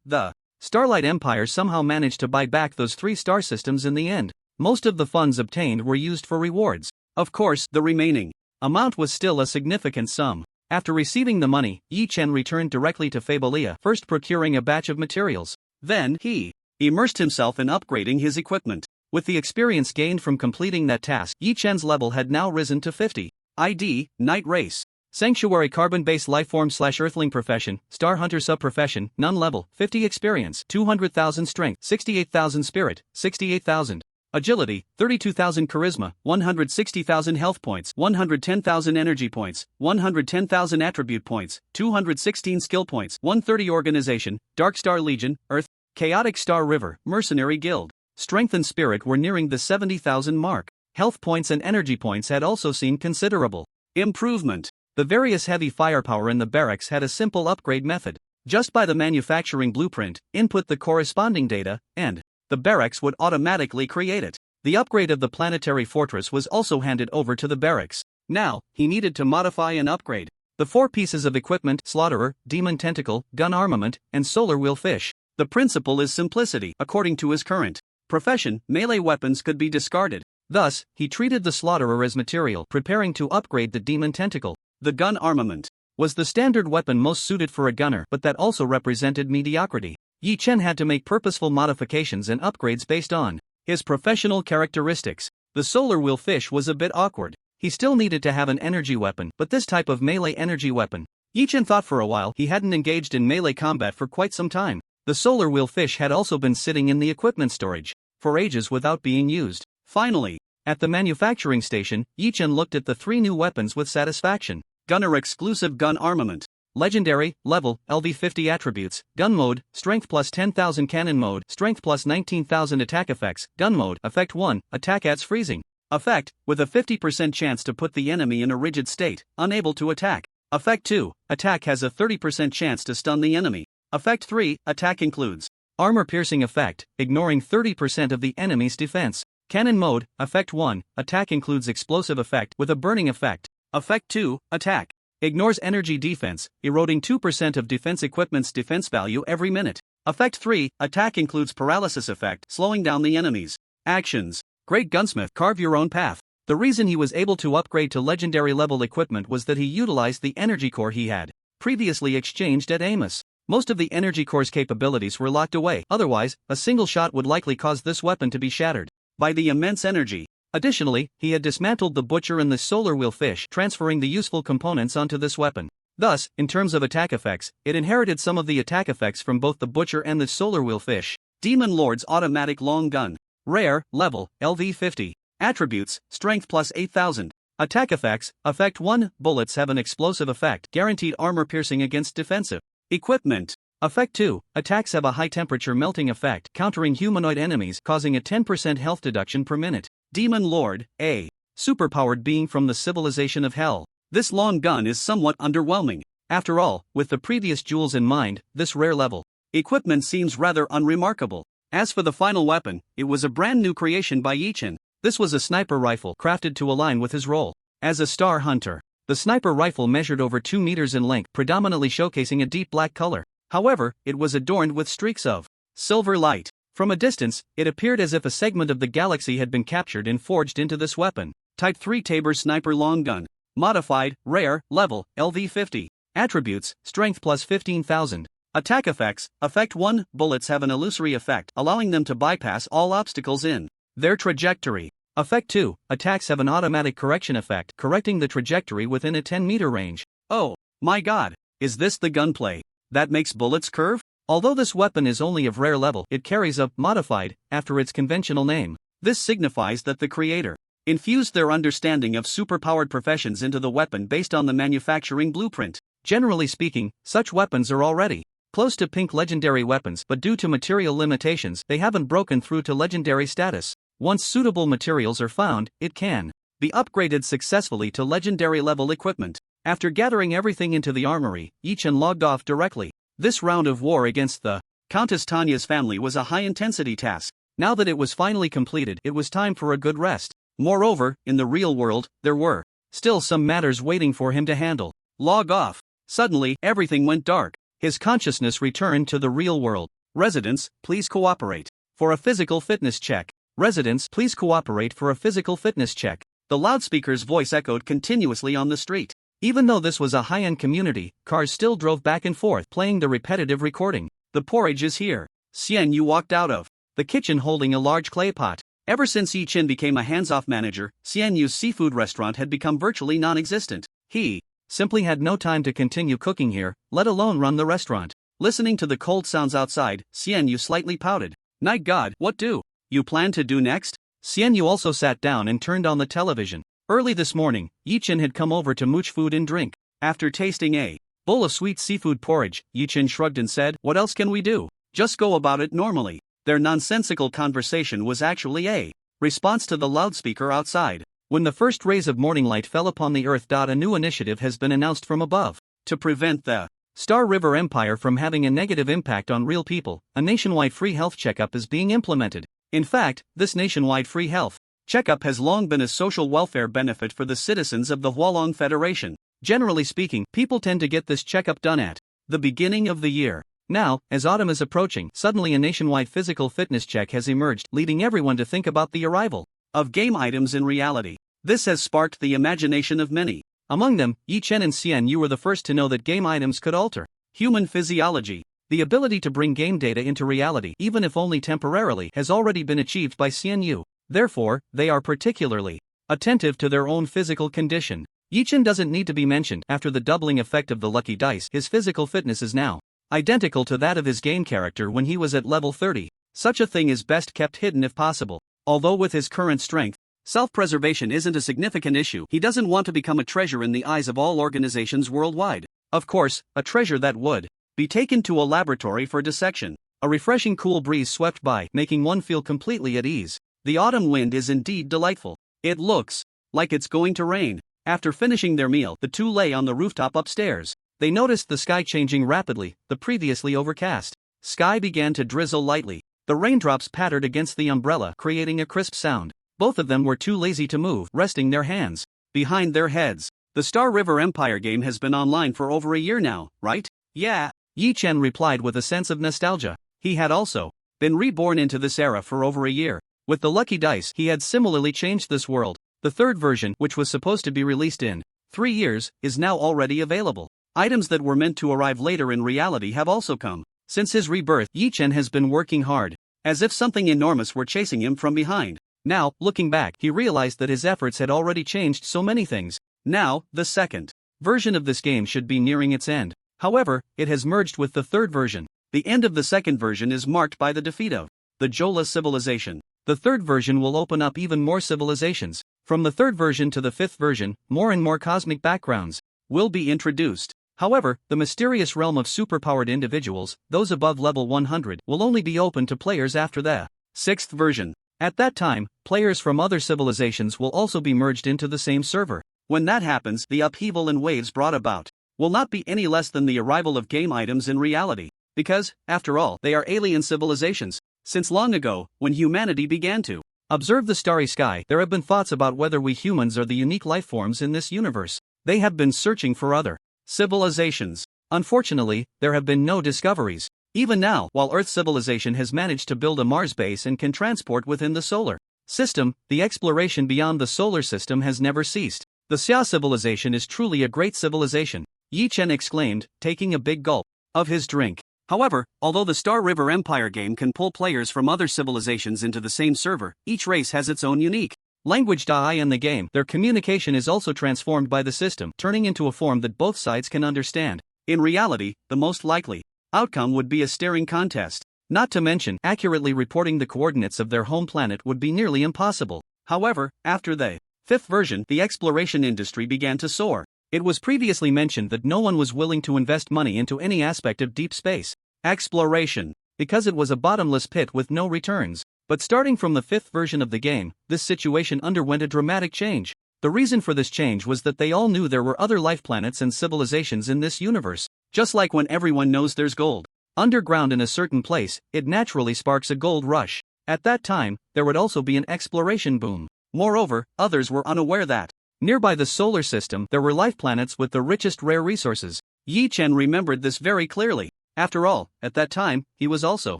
the Starlight Empire somehow managed to buy back those 3 star systems in the end. Most of the funds obtained were used for rewards. Of course, the remaining amount was still a significant sum. After receiving the money, Yi Chen returned directly to Fabelia, first procuring a batch of materials. Then, he immersed himself in upgrading his equipment. With the experience gained from completing that task, Yi Chen's level had now risen to 50. ID, Night Race. Sanctuary Carbon-Based Lifeform/Earthling Profession, Star Hunter Sub-Profession, None Level, 50 Experience, 200,000 Strength, 68,000 Spirit, 68,000. Agility, 32,000 Charisma, 160,000 Health Points, 110,000 Energy Points, 110,000 Attribute Points, 216 Skill Points, 130 Organization, Dark Star Legion, Earth, Chaotic Star River, Mercenary Guild. Strength and Spirit were nearing the 70,000 mark. Health Points and Energy Points had also seen considerable improvement. The various heavy firepower in the barracks had a simple upgrade method. Just by the manufacturing blueprint, input the corresponding data, and the barracks would automatically create it. The upgrade of the planetary fortress was also handed over to the barracks. Now, he needed to modify and upgrade the 4 pieces of equipment: Slaughterer, Demon Tentacle, Gun Armament, and Solar Wheel Fish. The principle is simplicity. According to his current profession, melee weapons could be discarded. Thus, he treated the Slaughterer as material, preparing to upgrade the Demon Tentacle. The Gun Armament was the standard weapon most suited for a gunner, but that also represented mediocrity. Yi Chen had to make purposeful modifications and upgrades based on his professional characteristics. The Solar Wheel Fish was a bit awkward. He still needed to have an energy weapon, but this type of melee energy weapon. Yi Chen thought for a while. He hadn't engaged in melee combat for quite some time. The Solar Wheel Fish had also been sitting in the equipment storage for ages without being used. Finally, at the manufacturing station, Yi Chen looked at the 3 new weapons with satisfaction. Gunner Exclusive Gun Armament. Legendary, Level, LV50 Attributes, Gun Mode, Strength plus 10,000 Cannon Mode, Strength plus 19,000 Attack Effects, Gun Mode, Effect 1, Attack adds Freezing. Effect, with a 50% chance to put the enemy in a rigid state, unable to attack. Effect 2, Attack has a 30% chance to stun the enemy. Effect 3, Attack includes Armor Piercing Effect, ignoring 30% of the enemy's defense. Cannon Mode, Effect 1, Attack includes Explosive Effect with a burning effect. Effect 2, Attack. Ignores energy defense, eroding 2% of defense equipment's defense value every minute. Effect 3, Attack includes Paralysis Effect, slowing down the enemies. Actions. Great Gunsmith, carve your own path. The reason he was able to upgrade to legendary level equipment was that he utilized the energy core he had previously exchanged at Amos. Most of the energy core's capabilities were locked away, otherwise, a single shot would likely cause this weapon to be shattered by the immense energy. Additionally, he had dismantled the Butcher and the Solar Wheel Fish, transferring the useful components onto this weapon. Thus, in terms of attack effects, it inherited some of the attack effects from both the Butcher and the Solar Wheel Fish. Demon Lord's Automatic Long Gun. Rare, Level, LV50. Attributes, Strength plus 8,000. Attack effects, Effect 1, Bullets have an explosive effect, guaranteed armor piercing against defensive equipment. Effect 2, Attacks have a high temperature melting effect, countering humanoid enemies, causing a 10% health deduction per minute. Demon Lord, a superpowered being from the civilization of Hell. This long gun is somewhat underwhelming. After all, with the previous jewels in mind, this rare level equipment seems rather unremarkable. As for the final weapon, it was a brand new creation by Yi Chen. This was a sniper rifle crafted to align with his role as a star hunter. The sniper rifle measured over 2 meters in length, predominantly showcasing a deep black color. However, it was adorned with streaks of silver light. From a distance, it appeared as if a segment of the galaxy had been captured and forged into this weapon. Type 3 Tabor Sniper Long Gun. Modified, Rare, Level, LV50. Attributes, Strength plus 15,000. Attack effects, Effect 1, Bullets have an illusory effect, allowing them to bypass all obstacles in their trajectory. Effect 2, Attacks have an automatic correction effect, correcting the trajectory within a 10-meter range. Oh, my god, is this the gunplay that makes bullets curve? Although this weapon is only of rare level, it carries a modified after its conventional name. This signifies that the creator infused their understanding of superpowered professions into the weapon based on the manufacturing blueprint. Generally speaking, such weapons are already close to pink legendary weapons, but due to material limitations, they haven't broken through to legendary status. Once suitable materials are found, it can be upgraded successfully to legendary level equipment. After gathering everything into the armory, Yichen logged off directly. This round of war against the Countess Tanya's family was a high-intensity task. Now that it was finally completed, it was time for a good rest. Moreover, in the real world, there were still some matters waiting for him to handle. Log off. Suddenly, everything went dark. His consciousness returned to the real world. Residents, please cooperate for a physical fitness check. Residents, please cooperate for a physical fitness check. The loudspeaker's voice echoed continuously on the street. Even though this was a high-end community, cars still drove back and forth, playing the repetitive recording. The porridge is here. Xian Yu walked out of the kitchen holding a large clay pot. Ever since Yi Chen became a hands-off manager, Xian Yu's seafood restaurant had become virtually non-existent. He simply had no time to continue cooking here, let alone run the restaurant. Listening to the cold sounds outside, Xian Yu slightly pouted. Night God, what do you plan to do next? Xian Yu also sat down and turned on the television. Early this morning, Yi Chen had come over to mooch food and drink. After tasting a bowl of sweet seafood porridge, Yi Chen shrugged and said, "What else can we do? Just go about it normally." Their nonsensical conversation was actually a response to the loudspeaker outside. When the first rays of morning light fell upon the earth. A new initiative has been announced from above. To prevent the Star River Empire from having a negative impact on real people, a nationwide free health checkup is being implemented. In fact, this nationwide free health checkup has long been a social welfare benefit for the citizens of the Hualong Federation. Generally speaking, people tend to get this checkup done at the beginning of the year. Now, as autumn is approaching, suddenly a nationwide physical fitness check has emerged, leading everyone to think about the arrival of game items in reality. This has sparked the imagination of many. Among them, Yi Chen and Xian Yu were the first to know that game items could alter human physiology. The ability to bring game data into reality, even if only temporarily, has already been achieved by Xian Yu. Therefore, they are particularly attentive to their own physical condition. Yi Chen doesn't need to be mentioned. After the doubling effect of the lucky dice, his physical fitness is now identical to that of his game character when he was at level 30. Such a thing is best kept hidden if possible. Although with his current strength, self-preservation isn't a significant issue, he doesn't want to become a treasure in the eyes of all organizations worldwide. Of course, a treasure that would be taken to a laboratory for dissection. A refreshing cool breeze swept by, making one feel completely at ease. The autumn wind is indeed delightful. It looks like it's going to rain. After finishing their meal, the two lay on the rooftop upstairs. They noticed the sky changing rapidly. The previously overcast sky began to drizzle lightly. The raindrops pattered against the umbrella, creating a crisp sound. Both of them were too lazy to move, resting their hands behind their heads. The Star River Empire game has been online for over a year now, right? Yeah, Yi Chen replied with a sense of nostalgia. He had also been reborn into this era for over a year. With the lucky dice, he had similarly changed this world. The third version, which was supposed to be released in 3 years, is now already available. Items that were meant to arrive later in reality have also come. Since his rebirth, Yi Chen has been working hard, as if something enormous were chasing him from behind. Now, looking back, he realized that his efforts had already changed so many things. Now, the second version of this game should be nearing its end. However, it has merged with the third version. The end of the second version is marked by the defeat of the Jola civilization. The third version will open up even more civilizations. From the third version to the fifth version, more and more cosmic backgrounds will be introduced. However, the mysterious realm of superpowered individuals, those above level 100, will only be open to players after the sixth version. At that time, players from other civilizations will also be merged into the same server. When that happens, the upheaval and waves brought about will not be any less than the arrival of game items in reality. Because, after all, they are alien civilizations. Since long ago, when humanity began to observe the starry sky, there have been thoughts about whether we humans are the unique lifeforms in this universe. They have been searching for other civilizations. Unfortunately, there have been no discoveries. Even now, while Earth civilization has managed to build a Mars base and can transport within the solar system, the exploration beyond the solar system has never ceased. The Xia civilization is truly a great civilization, Yi Chen exclaimed, taking a big gulp of his drink. However, although the Star River Empire game can pull players from other civilizations into the same server, each race has its own unique language. In the game, their communication is also transformed by the system, turning into a form that both sides can understand. In reality, the most likely outcome would be a staring contest. Not to mention, accurately reporting the coordinates of their home planet would be nearly impossible. However, after the fifth version, the exploration industry began to soar. It was previously mentioned that no one was willing to invest money into any aspect of deep space exploration, because it was a bottomless pit with no returns. But starting from the 5th version of the game, this situation underwent a dramatic change. The reason for this change was that they all knew there were other life planets and civilizations in this universe. Just like when everyone knows there's gold underground in a certain place, it naturally sparks a gold rush. At that time, there would also be an exploration boom. Moreover, others were unaware that nearby the solar system there were life planets with the richest rare resources. Yi Chen remembered this very clearly. After all, at that time, he was also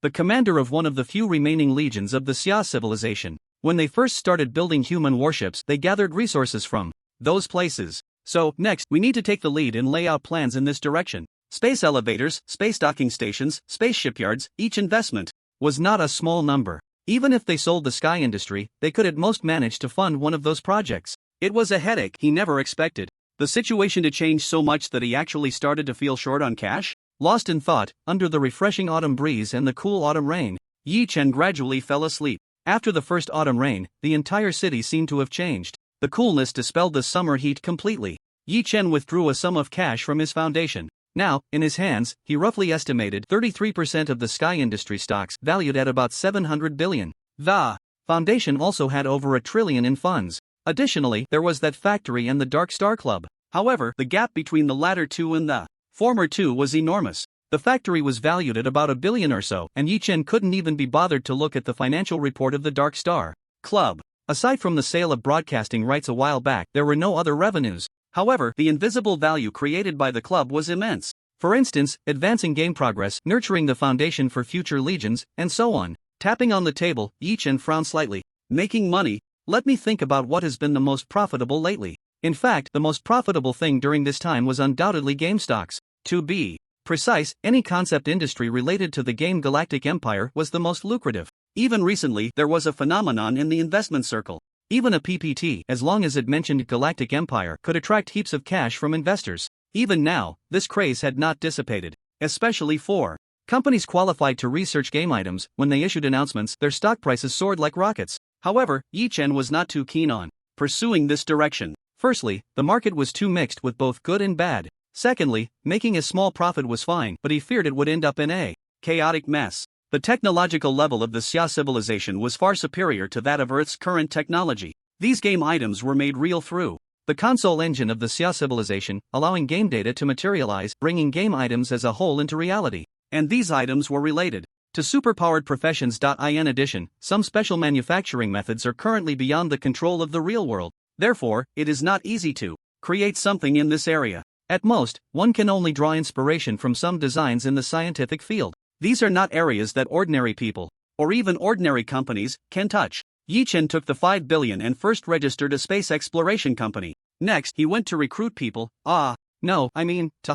the commander of one of the few remaining legions of the Xia civilization. When they first started building human warships, they gathered resources from those places. So, next, we need to take the lead and lay out plans in this direction. Space elevators, space docking stations, space shipyards, each investment was not a small number. Even if they sold the sky industry, they could at most manage to fund one of those projects. It was a headache he never expected. The situation to change so much that he actually started to feel short on cash. Lost in thought, under the refreshing autumn breeze and the cool autumn rain, Yi Chen gradually fell asleep. After the first autumn rain, the entire city seemed to have changed. The coolness dispelled the summer heat completely. Yi Chen withdrew a sum of cash from his foundation. Now, in his hands, he roughly estimated 33% of the sky industry stocks, valued at about 700 billion. The foundation also had over $1 trillion in funds. Additionally, there was that factory and the Dark Star Club. However, the gap between the latter two and the former two was enormous. The factory was valued at about $1 billion or so, and Yi Chen couldn't even be bothered to look at the financial report of the Dark Star Club. Aside from the sale of broadcasting rights a while back, there were no other revenues. However, the invisible value created by the club was immense. For instance, advancing game progress, nurturing the foundation for future legions, and so on. Tapping on the table, Yi Chen frowned slightly. Making money? Let me think about what has been the most profitable lately. In fact, the most profitable thing during this time was undoubtedly game stocks. To be precise, any concept industry related to the game Galactic Empire was the most lucrative. Even recently, there was a phenomenon in the investment circle. Even a PPT, as long as it mentioned Galactic Empire, could attract heaps of cash from investors. Even now, this craze had not dissipated. Especially for companies qualified to research game items. When they issued announcements, their stock prices soared like rockets. However, Yi Chen was not too keen on pursuing this direction. Firstly, the market was too mixed with both good and bad. Secondly, making a small profit was fine, but he feared it would end up in a chaotic mess. The technological level of the Xia civilization was far superior to that of Earth's current technology. These game items were made real through the console engine of the Xia civilization, allowing game data to materialize, bringing game items as a whole into reality. And these items were related to superpowered professions. In addition, some special manufacturing methods are currently beyond the control of the real world. Therefore, it is not easy to create something in this area. At most, one can only draw inspiration from some designs in the scientific field. These are not areas that ordinary people, or even ordinary companies, can touch. Yi Chen took the 5 billion and first registered a space exploration company. Next, he went to recruit people, to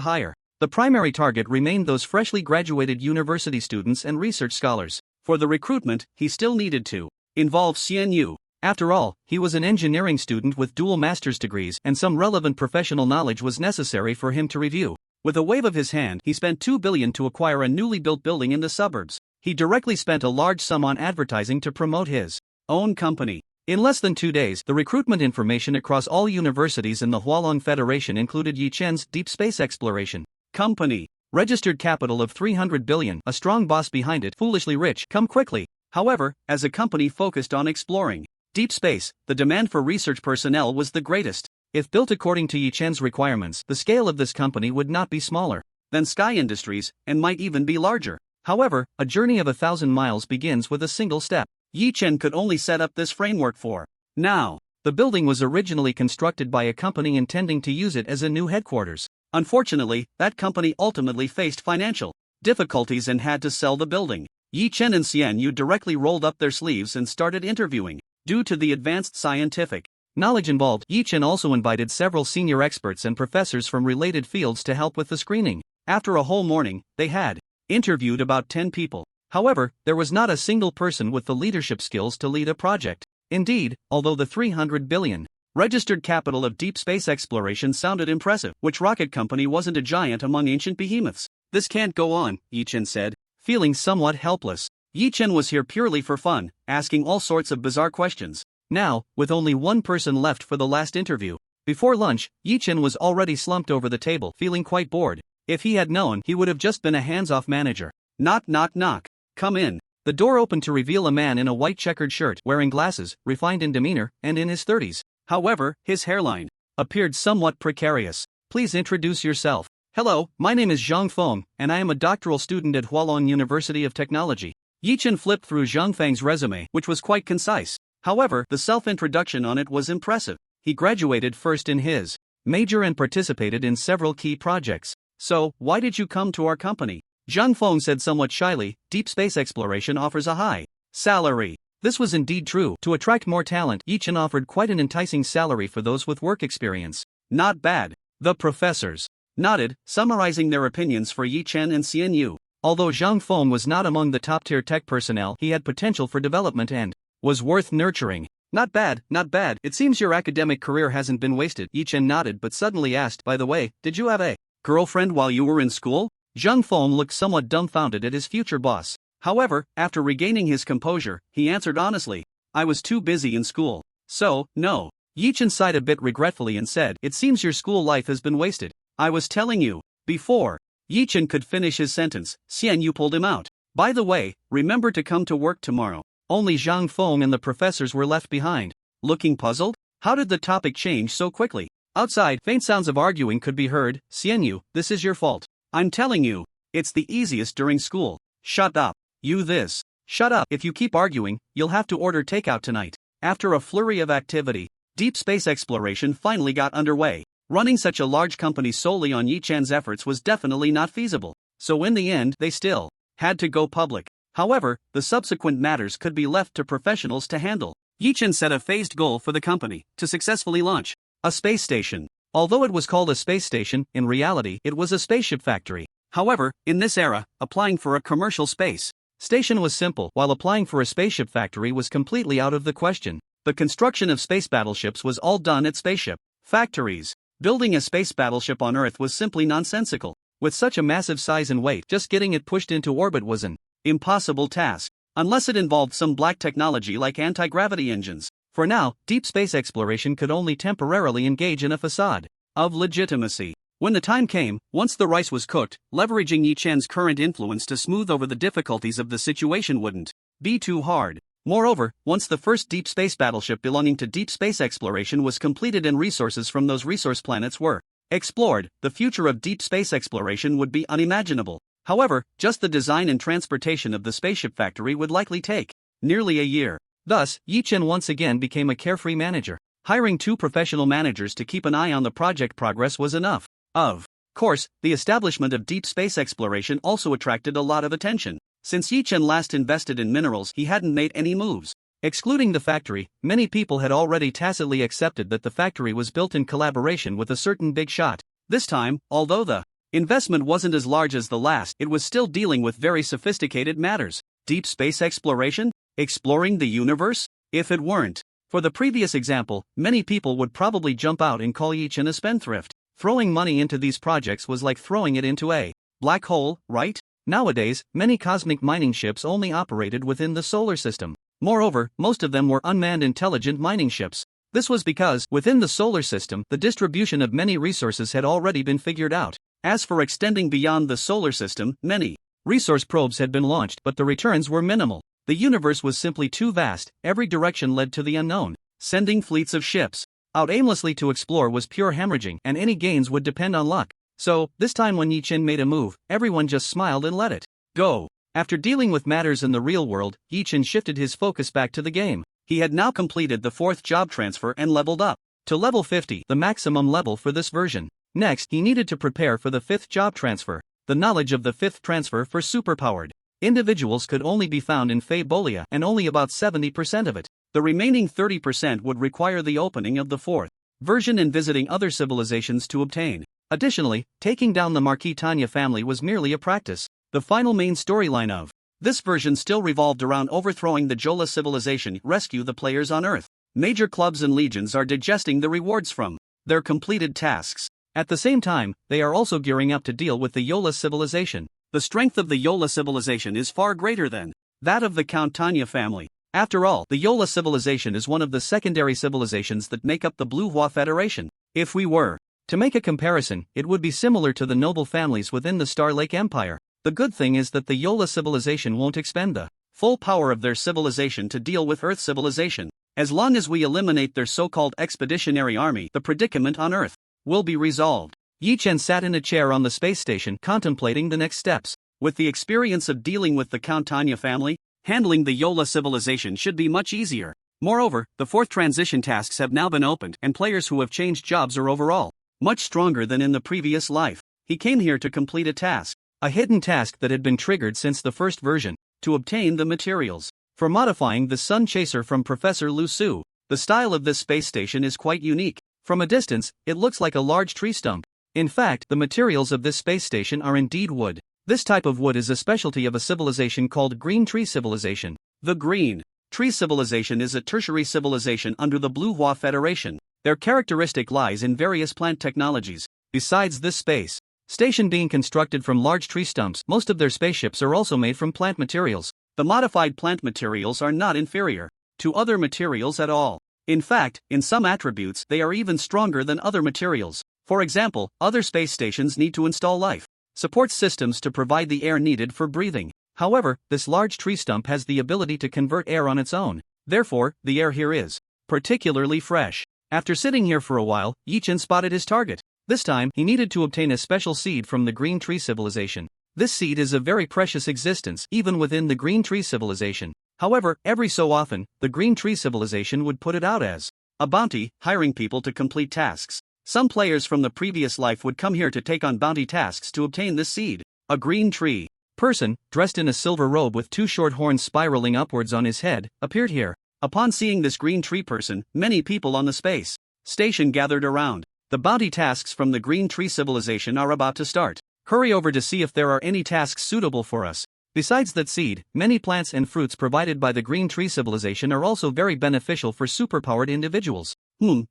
hire. The primary target remained those freshly graduated university students and research scholars. For the recruitment, he still needed to involve Xian Yu. After all, he was an engineering student with dual master's degrees, and some relevant professional knowledge was necessary for him to review. With a wave of his hand, he spent 2 billion to acquire a newly built building in the suburbs. He directly spent a large sum on advertising to promote his own company. In less than 2 days, the recruitment information across all universities in the Hualong Federation included Yi Chen's deep space exploration company. Registered capital of 300 billion, a strong boss behind it, foolishly rich, come quickly. However, as a company focused on exploring deep space, the demand for research personnel was the greatest. If built according to Yi Chen's requirements, the scale of this company would not be smaller than Sky Industries, and might even be larger. However, a journey of 1,000 miles begins with a single step. Yi Chen could only set up this framework for now. The building was originally constructed by a company intending to use it as a new headquarters. Unfortunately, that company ultimately faced financial difficulties and had to sell the building. Yi Chen and Xian Yu directly rolled up their sleeves and started interviewing. Due to the advanced scientific knowledge involved, Yi Chen also invited several senior experts and professors from related fields to help with the screening. After a whole morning, they had interviewed about 10 people. However, there was not a single person with the leadership skills to lead a project. Indeed, although the 300 billion registered capital of deep space exploration sounded impressive, which rocket company wasn't a giant among ancient behemoths? This can't go on, Yi Chen said, feeling somewhat helpless. Yi Chen was here purely for fun, asking all sorts of bizarre questions. Now, with only one person left for the last interview, Before lunch, Yi-Chen was already slumped over the table, feeling quite bored. If he had known, he would have just been a hands-off manager. Knock knock knock. Come in. The door opened to reveal a man in a white checkered shirt, wearing glasses, refined in demeanor, and in his 30s. However, his hairline appeared somewhat precarious. Please introduce yourself. Hello, my name is Zhang Feng, and I am a doctoral student at Hualong University of Technology. Yi-Chen flipped through Zhang Feng's resume, which was quite concise. However, the self-introduction on it was impressive. He graduated first in his major and participated in several key projects. So, why did you come to our company? Zhang Feng said somewhat shyly. Deep space exploration offers a high salary. This was indeed true. To attract more talent, Yi-Chen offered quite an enticing salary for those with work experience. Not bad. The professors nodded, summarizing their opinions for Yi-Chen and Xianyu. Although Zhang Feng was not among the top-tier tech personnel, he had potential for development and was worth nurturing. Not bad, not bad. It seems your academic career hasn't been wasted. Yi-Chen nodded but suddenly asked, by the way, did you have a girlfriend while you were in school? Zhang Feng looked somewhat dumbfounded at his future boss. However, after regaining his composure, he answered honestly, I was too busy in school. So, no. Yi-Chen sighed a bit regretfully and said, it seems your school life has been wasted. I was telling you. Before Yi-Chen could finish his sentence, Xianyu pulled him out. By the way, remember to come to work tomorrow. Only Zhang Feng and the professors were left behind. Looking puzzled? How did the topic change so quickly? Outside, faint sounds of arguing could be heard. Xianyu, this is your fault. I'm telling you, it's the easiest during school. Shut up. You this. Shut up. If you keep arguing, you'll have to order takeout tonight. After a flurry of activity, deep space exploration finally got underway. Running such a large company solely on Yi-Chan's efforts was definitely not feasible. So in the end, they still had to go public. However, the subsequent matters could be left to professionals to handle. Yi-Chen set a phased goal for the company to successfully launch a space station. Although it was called a space station, in reality, it was a spaceship factory. However, in this era, applying for a commercial space station was simple, while applying for a spaceship factory was completely out of the question. The construction of space battleships was all done at spaceship factories. Building a space battleship on Earth was simply nonsensical. With such a massive size and weight, just getting it pushed into orbit was an impossible task, unless it involved some black technology like anti-gravity engines. For now, deep space exploration could only temporarily engage in a facade of legitimacy. When the time came, once the rice was cooked, leveraging Yi-Chan's current influence to smooth over the difficulties of the situation wouldn't be too hard. Moreover, once the first deep space battleship belonging to deep space exploration was completed and resources from those resource planets were explored, the future of deep space exploration would be unimaginable. However, just the design and transportation of the spaceship factory would likely take nearly a year. Thus, Yi-Chen once again became a carefree manager. Hiring 2 professional managers to keep an eye on the project progress was enough. Of course, the establishment of deep space exploration also attracted a lot of attention. Since Yi-Chen last invested in minerals, he hadn't made any moves. Excluding the factory, many people had already tacitly accepted that the factory was built in collaboration with a certain big shot. This time, although the investment wasn't as large as the last, it was still dealing with very sophisticated matters. Deep space exploration? Exploring the universe? If it weren't for the previous example, many people would probably jump out and call Yi-Chen a spendthrift. Throwing money into these projects was like throwing it into a black hole, right? Nowadays, many cosmic mining ships only operated within the solar system. Moreover, most of them were unmanned intelligent mining ships. This was because, within the solar system, the distribution of many resources had already been figured out. As for extending beyond the solar system, many resource probes had been launched, but the returns were minimal. The universe was simply too vast, every direction led to the unknown. Sending fleets of ships out aimlessly to explore was pure hemorrhaging, and any gains would depend on luck. So, this time when Yi-Chen made a move, everyone just smiled and let it go. After dealing with matters in the real world, Yi-Chen shifted his focus back to the game. He had now completed the 4th job transfer and leveled up to level 50, the maximum level for this version. Next, he needed to prepare for the 5th job transfer. The knowledge of the 5th transfer for superpowered individuals could only be found in Fabolia, and only about 70% of it. The remaining 30% would require the opening of the 4th version and visiting other civilizations to obtain. Additionally, taking down the Marquis Tanya family was merely a practice. The final main storyline of this version still revolved around overthrowing the Jola civilization, rescue the players on Earth. Major clubs and legions are digesting the rewards from their completed tasks. At the same time, they are also gearing up to deal with the Yola civilization. The strength of the Yola civilization is far greater than that of the Count Tanya family. After all, the Yola civilization is one of the secondary civilizations that make up the Blue Hua Federation. If we were to make a comparison, it would be similar to the noble families within the Star Lake Empire. The good thing is that the Yola civilization won't expend the full power of their civilization to deal with Earth civilization. As long as we eliminate their so-called expeditionary army, the predicament on Earth will be resolved. Yi Chen sat in a chair on the space station contemplating the next steps. With the experience of dealing with the Count Tanya family, handling the Yola civilization should be much easier. Moreover, the 4th transition tasks have now been opened and players who have changed jobs are overall much stronger than in the previous life. He came here to complete a task, a hidden task that had been triggered since the first version, to obtain the materials for modifying the Sun Chaser from Professor Lu Su. The style of this space station is quite unique. From a distance, it looks like a large tree stump. In fact, the materials of this space station are indeed wood. This type of wood is a specialty of a civilization called Green Tree Civilization. The Green Tree Civilization is a tertiary civilization under the Blue Hua Federation. Their characteristic lies in various plant technologies. Besides this space station being constructed from large tree stumps, most of their spaceships are also made from plant materials. The modified plant materials are not inferior to other materials at all. In fact, in some attributes, they are even stronger than other materials. For example, other space stations need to install life support systems to provide the air needed for breathing. However, this large tree stump has the ability to convert air on its own. Therefore, the air here is particularly fresh. After sitting here for a while, Yi Chen spotted his target. This time, he needed to obtain a special seed from the Green Tree Civilization. This seed is a very precious existence, even within the Green Tree Civilization. However, every so often, the Green Tree Civilization would put it out as a bounty, hiring people to complete tasks. Some players from the previous life would come here to take on bounty tasks to obtain this seed. A green tree person, dressed in a silver robe with 2 short horns spiraling upwards on his head, appeared here. Upon seeing this green tree person, many people on the space station gathered around. The bounty tasks from the Green Tree Civilization are about to start. Hurry over to see if there are any tasks suitable for us. Besides that seed, many plants and fruits provided by the Green Tree Civilization are also very beneficial for superpowered individuals.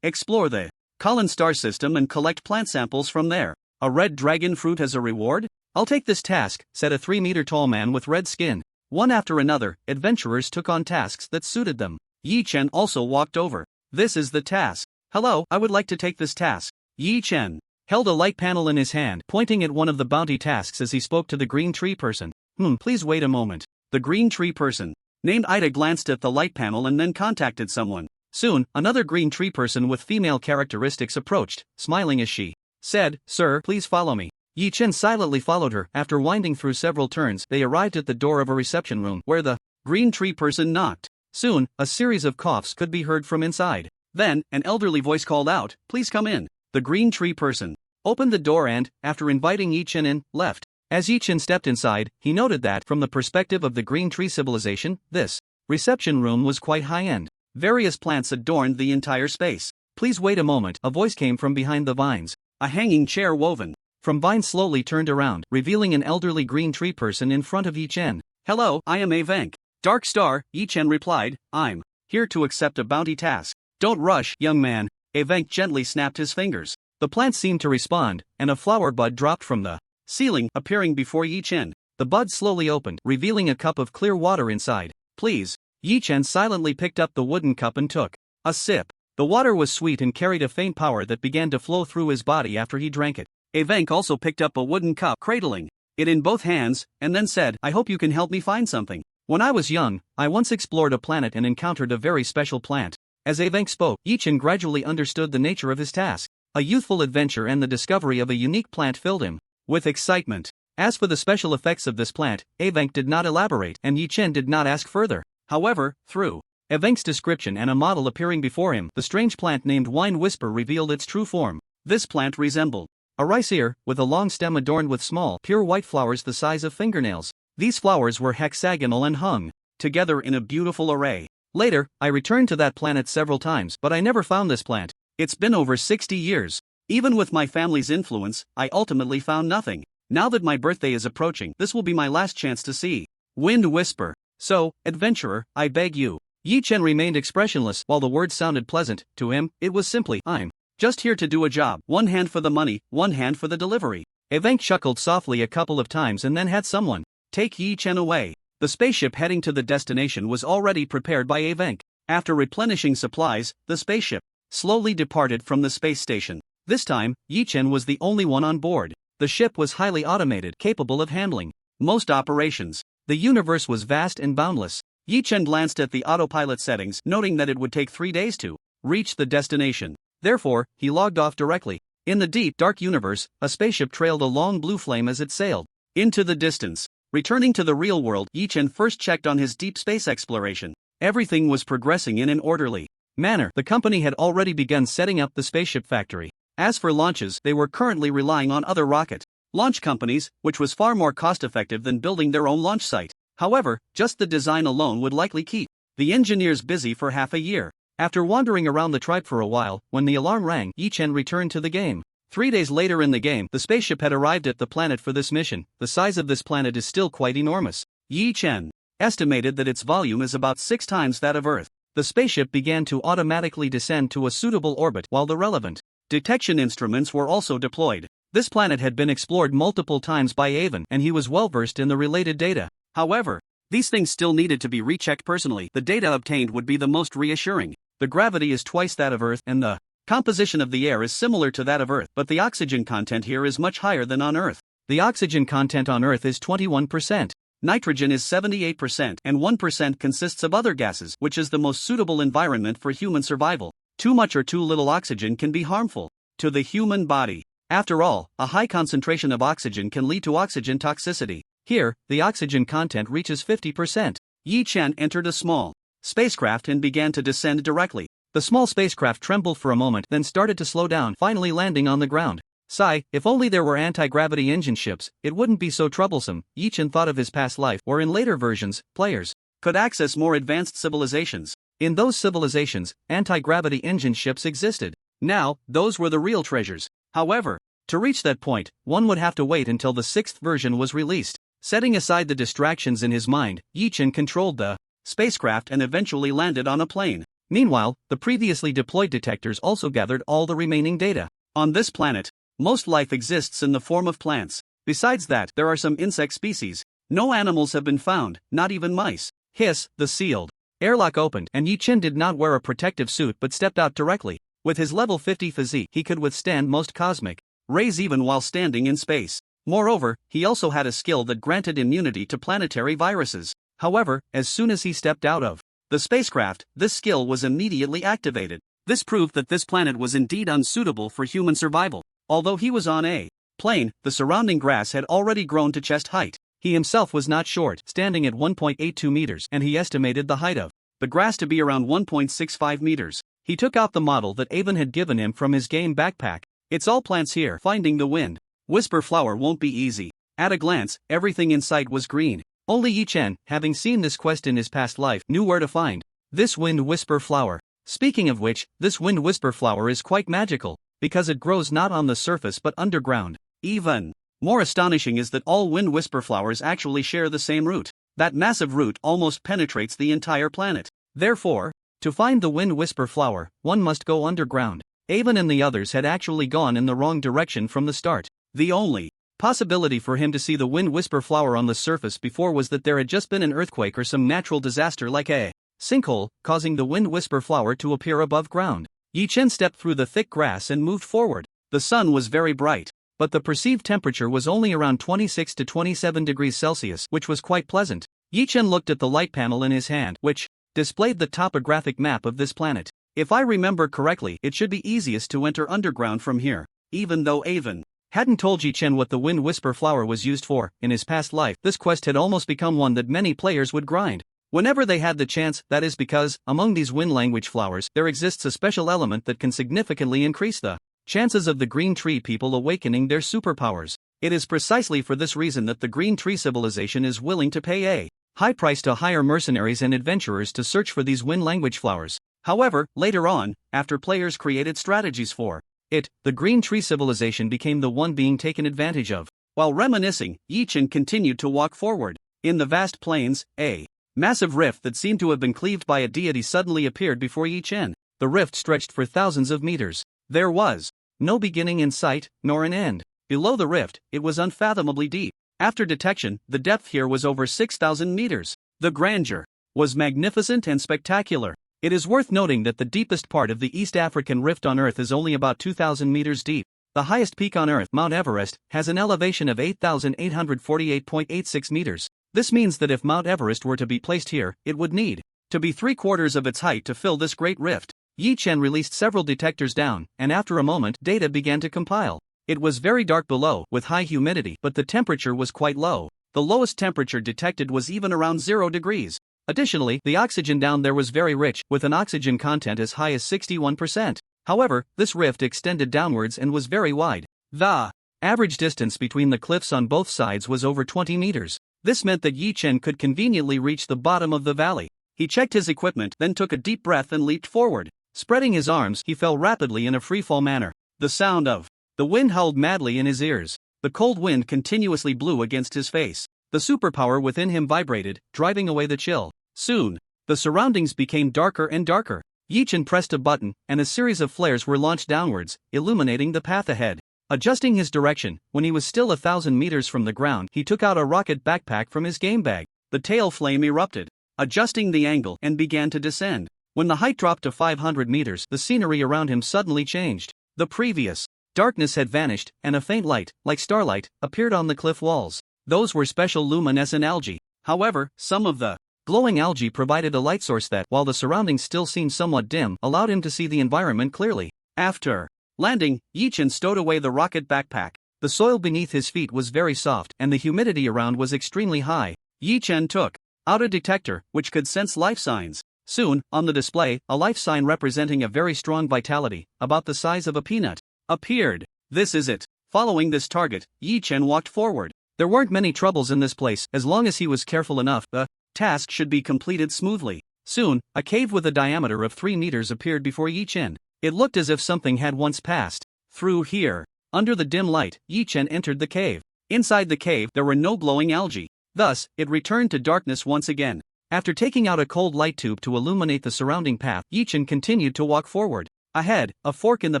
Explore the Colin Star System and collect plant samples from there. A red dragon fruit as a reward? I'll take this task, said a 3-meter-tall man with red skin. One after another, adventurers took on tasks that suited them. Yi Chen also walked over. This is the task. Hello, I would like to take this task. Yi Chen held a light panel in his hand, pointing at one of the bounty tasks as he spoke to the green tree person. Please wait a moment. The green tree person, named Ida, glanced at the light panel and then contacted someone. Soon, another green tree person with female characteristics approached, smiling as she said, "Sir, please follow me." Yi Chen silently followed her. After winding through several turns, they arrived at the door of a reception room where the green tree person knocked. Soon, a series of coughs could be heard from inside. Then, an elderly voice called out, "Please come in." The green tree person opened the door and, after inviting Yi Chen in, left. As Yi Chen stepped inside, he noted that, from the perspective of the Green Tree Civilization, this reception room was quite high-end. Various plants adorned the entire space. "Please wait a moment," a voice came from behind the vines. A hanging chair woven from vines slowly turned around, revealing an elderly green tree person in front of Yi Chen. "Hello, I am Avank. Dark Star," Yi Chen replied. "I'm here to accept a bounty task." "Don't rush, young man." Avank gently snapped his fingers. The plant seemed to respond, and a flower bud dropped from the ceiling, appearing before Yi Chen. The bud slowly opened, revealing a cup of clear water inside. "Please." Yi Chen silently picked up the wooden cup and took a sip. The water was sweet and carried a faint power that began to flow through his body after he drank it. Avank also picked up a wooden cup, cradling it in both hands, and then said, "I hope you can help me find something. When I was young, I once explored a planet and encountered a very special plant." As Avank spoke, Yi Chen gradually understood the nature of his task. A youthful adventure and the discovery of a unique plant filled him with excitement. As for the special effects of this plant, Avank did not elaborate, and Yi Chen did not ask further. However, through Avank's description and a model appearing before him, the strange plant named Wine Whisper revealed its true form. This plant resembled a rice ear, with a long stem adorned with small, pure white flowers the size of fingernails. These flowers were hexagonal and hung together in a beautiful array. Later, I returned to that planet several times, but I never found this plant. It's been over 60 years. Even with my family's influence, I ultimately found nothing. Now that my birthday is approaching, this will be my last chance to see Wind Whisper. So, adventurer, I beg you. Yi Chen remained expressionless. While the words sounded pleasant, to him, it was simply, "I'm just here to do a job. One hand for the money, one hand for the delivery." Avank chuckled softly a couple of times and then had someone take Yi Chen away. The spaceship heading to the destination was already prepared by Avank. After replenishing supplies, the spaceship slowly departed from the space station. This time, Yi Chen was the only one on board. The ship was highly automated, capable of handling most operations. The universe was vast and boundless. Yi Chen glanced at the autopilot settings, noting that it would take 3 days to reach the destination. Therefore, he logged off directly. In the deep, dark universe, a spaceship trailed a long blue flame as it sailed into the distance. Returning to the real world, Yi Chen first checked on his deep space exploration. Everything was progressing in an orderly manner. The company had already begun setting up the spaceship factory. As for launches, they were currently relying on other rocket launch companies, which was far more cost-effective than building their own launch site. However, just the design alone would likely keep the engineers busy for half a year. After wandering around the tribe for a while, when the alarm rang, Yi Chen returned to the game. 3 days later in the game, the spaceship had arrived at the planet for this mission. The size of this planet is still quite enormous. Yi Chen estimated that its volume is about 6 times that of Earth. The spaceship began to automatically descend to a suitable orbit while the relevant detection instruments were also deployed. This planet had been explored multiple times by Avon, and he was well versed in the related data. However, these things still needed to be rechecked personally. The data obtained would be the most reassuring. The gravity is twice that of Earth, and the composition of the air is similar to that of Earth, but the oxygen content here is much higher than on Earth. The oxygen content on Earth is 21%. Nitrogen is 78%, and 1% consists of other gases, which is the most suitable environment for human survival. Too much or too little oxygen can be harmful to the human body. After all, a high concentration of oxygen can lead to oxygen toxicity. Here, the oxygen content reaches 50%. Yi Chen entered a small spacecraft and began to descend directly. The small spacecraft trembled for a moment, then started to slow down, finally landing on the ground. Sigh, if only there were anti-gravity engine ships, it wouldn't be so troublesome. Yi Chen thought of his past life, where in later versions, players could access more advanced civilizations. In those civilizations, anti-gravity engine ships existed. Now, those were the real treasures. However, to reach that point, one would have to wait until the 6th version was released. Setting aside the distractions in his mind, Yi Chen controlled the spacecraft and eventually landed on a plane. Meanwhile, the previously deployed detectors also gathered all the remaining data. On this planet, most life exists in the form of plants. Besides that, there are some insect species. No animals have been found, not even mice. Hiss, the sealed airlock opened, and Yi Chen did not wear a protective suit but stepped out directly. With his level 50 physique, he could withstand most cosmic rays even while standing in space. Moreover, he also had a skill that granted immunity to planetary viruses. However, as soon as he stepped out of the spacecraft, this skill was immediately activated. This proved that this planet was indeed unsuitable for human survival. Although he was on a plane, the surrounding grass had already grown to chest height. He himself was not short, standing at 1.82 meters, and he estimated the height of the grass to be around 1.65 meters. He took out the model that Avon had given him from his game backpack. It's all plants here. Finding the wind whisper flower won't be easy. At a glance, everything in sight was green. Only Yi Chen, having seen this quest in his past life, knew where to find this wind whisper flower. Speaking of which, this wind whisper flower is quite magical, because it grows not on the surface but underground. Even more astonishing is that all wind whisper flowers actually share the same root. That massive root almost penetrates the entire planet. Therefore, to find the wind whisper flower, one must go underground. Avon and the others had actually gone in the wrong direction from the start. The only possibility for him to see the wind whisper flower on the surface before was that there had just been an earthquake or some natural disaster like a sinkhole, causing the wind whisper flower to appear above ground. Yi Chen stepped through the thick grass and moved forward. The sun was very bright, but the perceived temperature was only around 26 to 27 degrees Celsius, which was quite pleasant. Yi Chen looked at the light panel in his hand, which displayed the topographic map of this planet. If I remember correctly, it should be easiest to enter underground from here. Even though Avon hadn't told Yi Chen what the wind whisper flower was used for, in his past life, this quest had almost become one that many players would grind whenever they had the chance. That is because, among these wind language flowers, there exists a special element that can significantly increase the chances of the green tree people awakening their superpowers. It is precisely for this reason that the green tree civilization is willing to pay a high price to hire mercenaries and adventurers to search for these wind language flowers. However, later on, after players created strategies for it, the green tree civilization became the one being taken advantage of. While reminiscing, Yi Chen continued to walk forward. In the vast plains, a massive rift that seemed to have been cleaved by a deity suddenly appeared before Yi Chen. The rift stretched for thousands of meters. There was no beginning in sight, nor an end. Below the rift, it was unfathomably deep. After detection, the depth here was over 6,000 meters. The grandeur was magnificent and spectacular. It is worth noting that the deepest part of the East African rift on Earth is only about 2,000 meters deep. The highest peak on Earth, Mount Everest, has an elevation of 8,848.86 meters. This means that if Mount Everest were to be placed here, it would need to be 3/4 of its height to fill this great rift. Yi Chen released several detectors down, and after a moment, data began to compile. It was very dark below, with high humidity, but the temperature was quite low. The lowest temperature detected was even around 0 degrees. Additionally, the oxygen down there was very rich, with an oxygen content as high as 61%. However, this rift extended downwards and was very wide. The average distance between the cliffs on both sides was over 20 meters. This meant that Yi Chen could conveniently reach the bottom of the valley. He checked his equipment, then took a deep breath and leaped forward. Spreading his arms, he fell rapidly in a freefall manner. The sound of the wind howled madly in his ears. The cold wind continuously blew against his face. The superpower within him vibrated, driving away the chill. Soon, the surroundings became darker and darker. Yi Chen pressed a button, and a series of flares were launched downwards, illuminating the path ahead. Adjusting his direction, when he was still 1,000 meters from the ground, he took out a rocket backpack from his game bag. The tail flame erupted, adjusting the angle, and began to descend. When the height dropped to 500 meters, the scenery around him suddenly changed. The previous darkness had vanished, and a faint light, like starlight, appeared on the cliff walls. Those were special luminescent algae. However, some of the glowing algae provided a light source that, while the surroundings still seemed somewhat dim, allowed him to see the environment clearly. After landing, Yi Chen stowed away the rocket backpack. The soil beneath his feet was very soft, and the humidity around was extremely high. Yi Chen took out a detector, which could sense life signs. Soon, on the display, a life sign representing a very strong vitality, about the size of a peanut, appeared. This is it. Following this target, Yi Chen walked forward. There weren't many troubles in this place. As long as he was careful enough, the task should be completed smoothly. Soon, a cave with a diameter of 3 meters appeared before Yi Chen. It looked as if something had once passed through here. Under the dim light, Yi Chen entered the cave. Inside the cave, there were no glowing algae. Thus, it returned to darkness once again. After taking out a cold light tube to illuminate the surrounding path, Yi Chen continued to walk forward. Ahead, a fork in the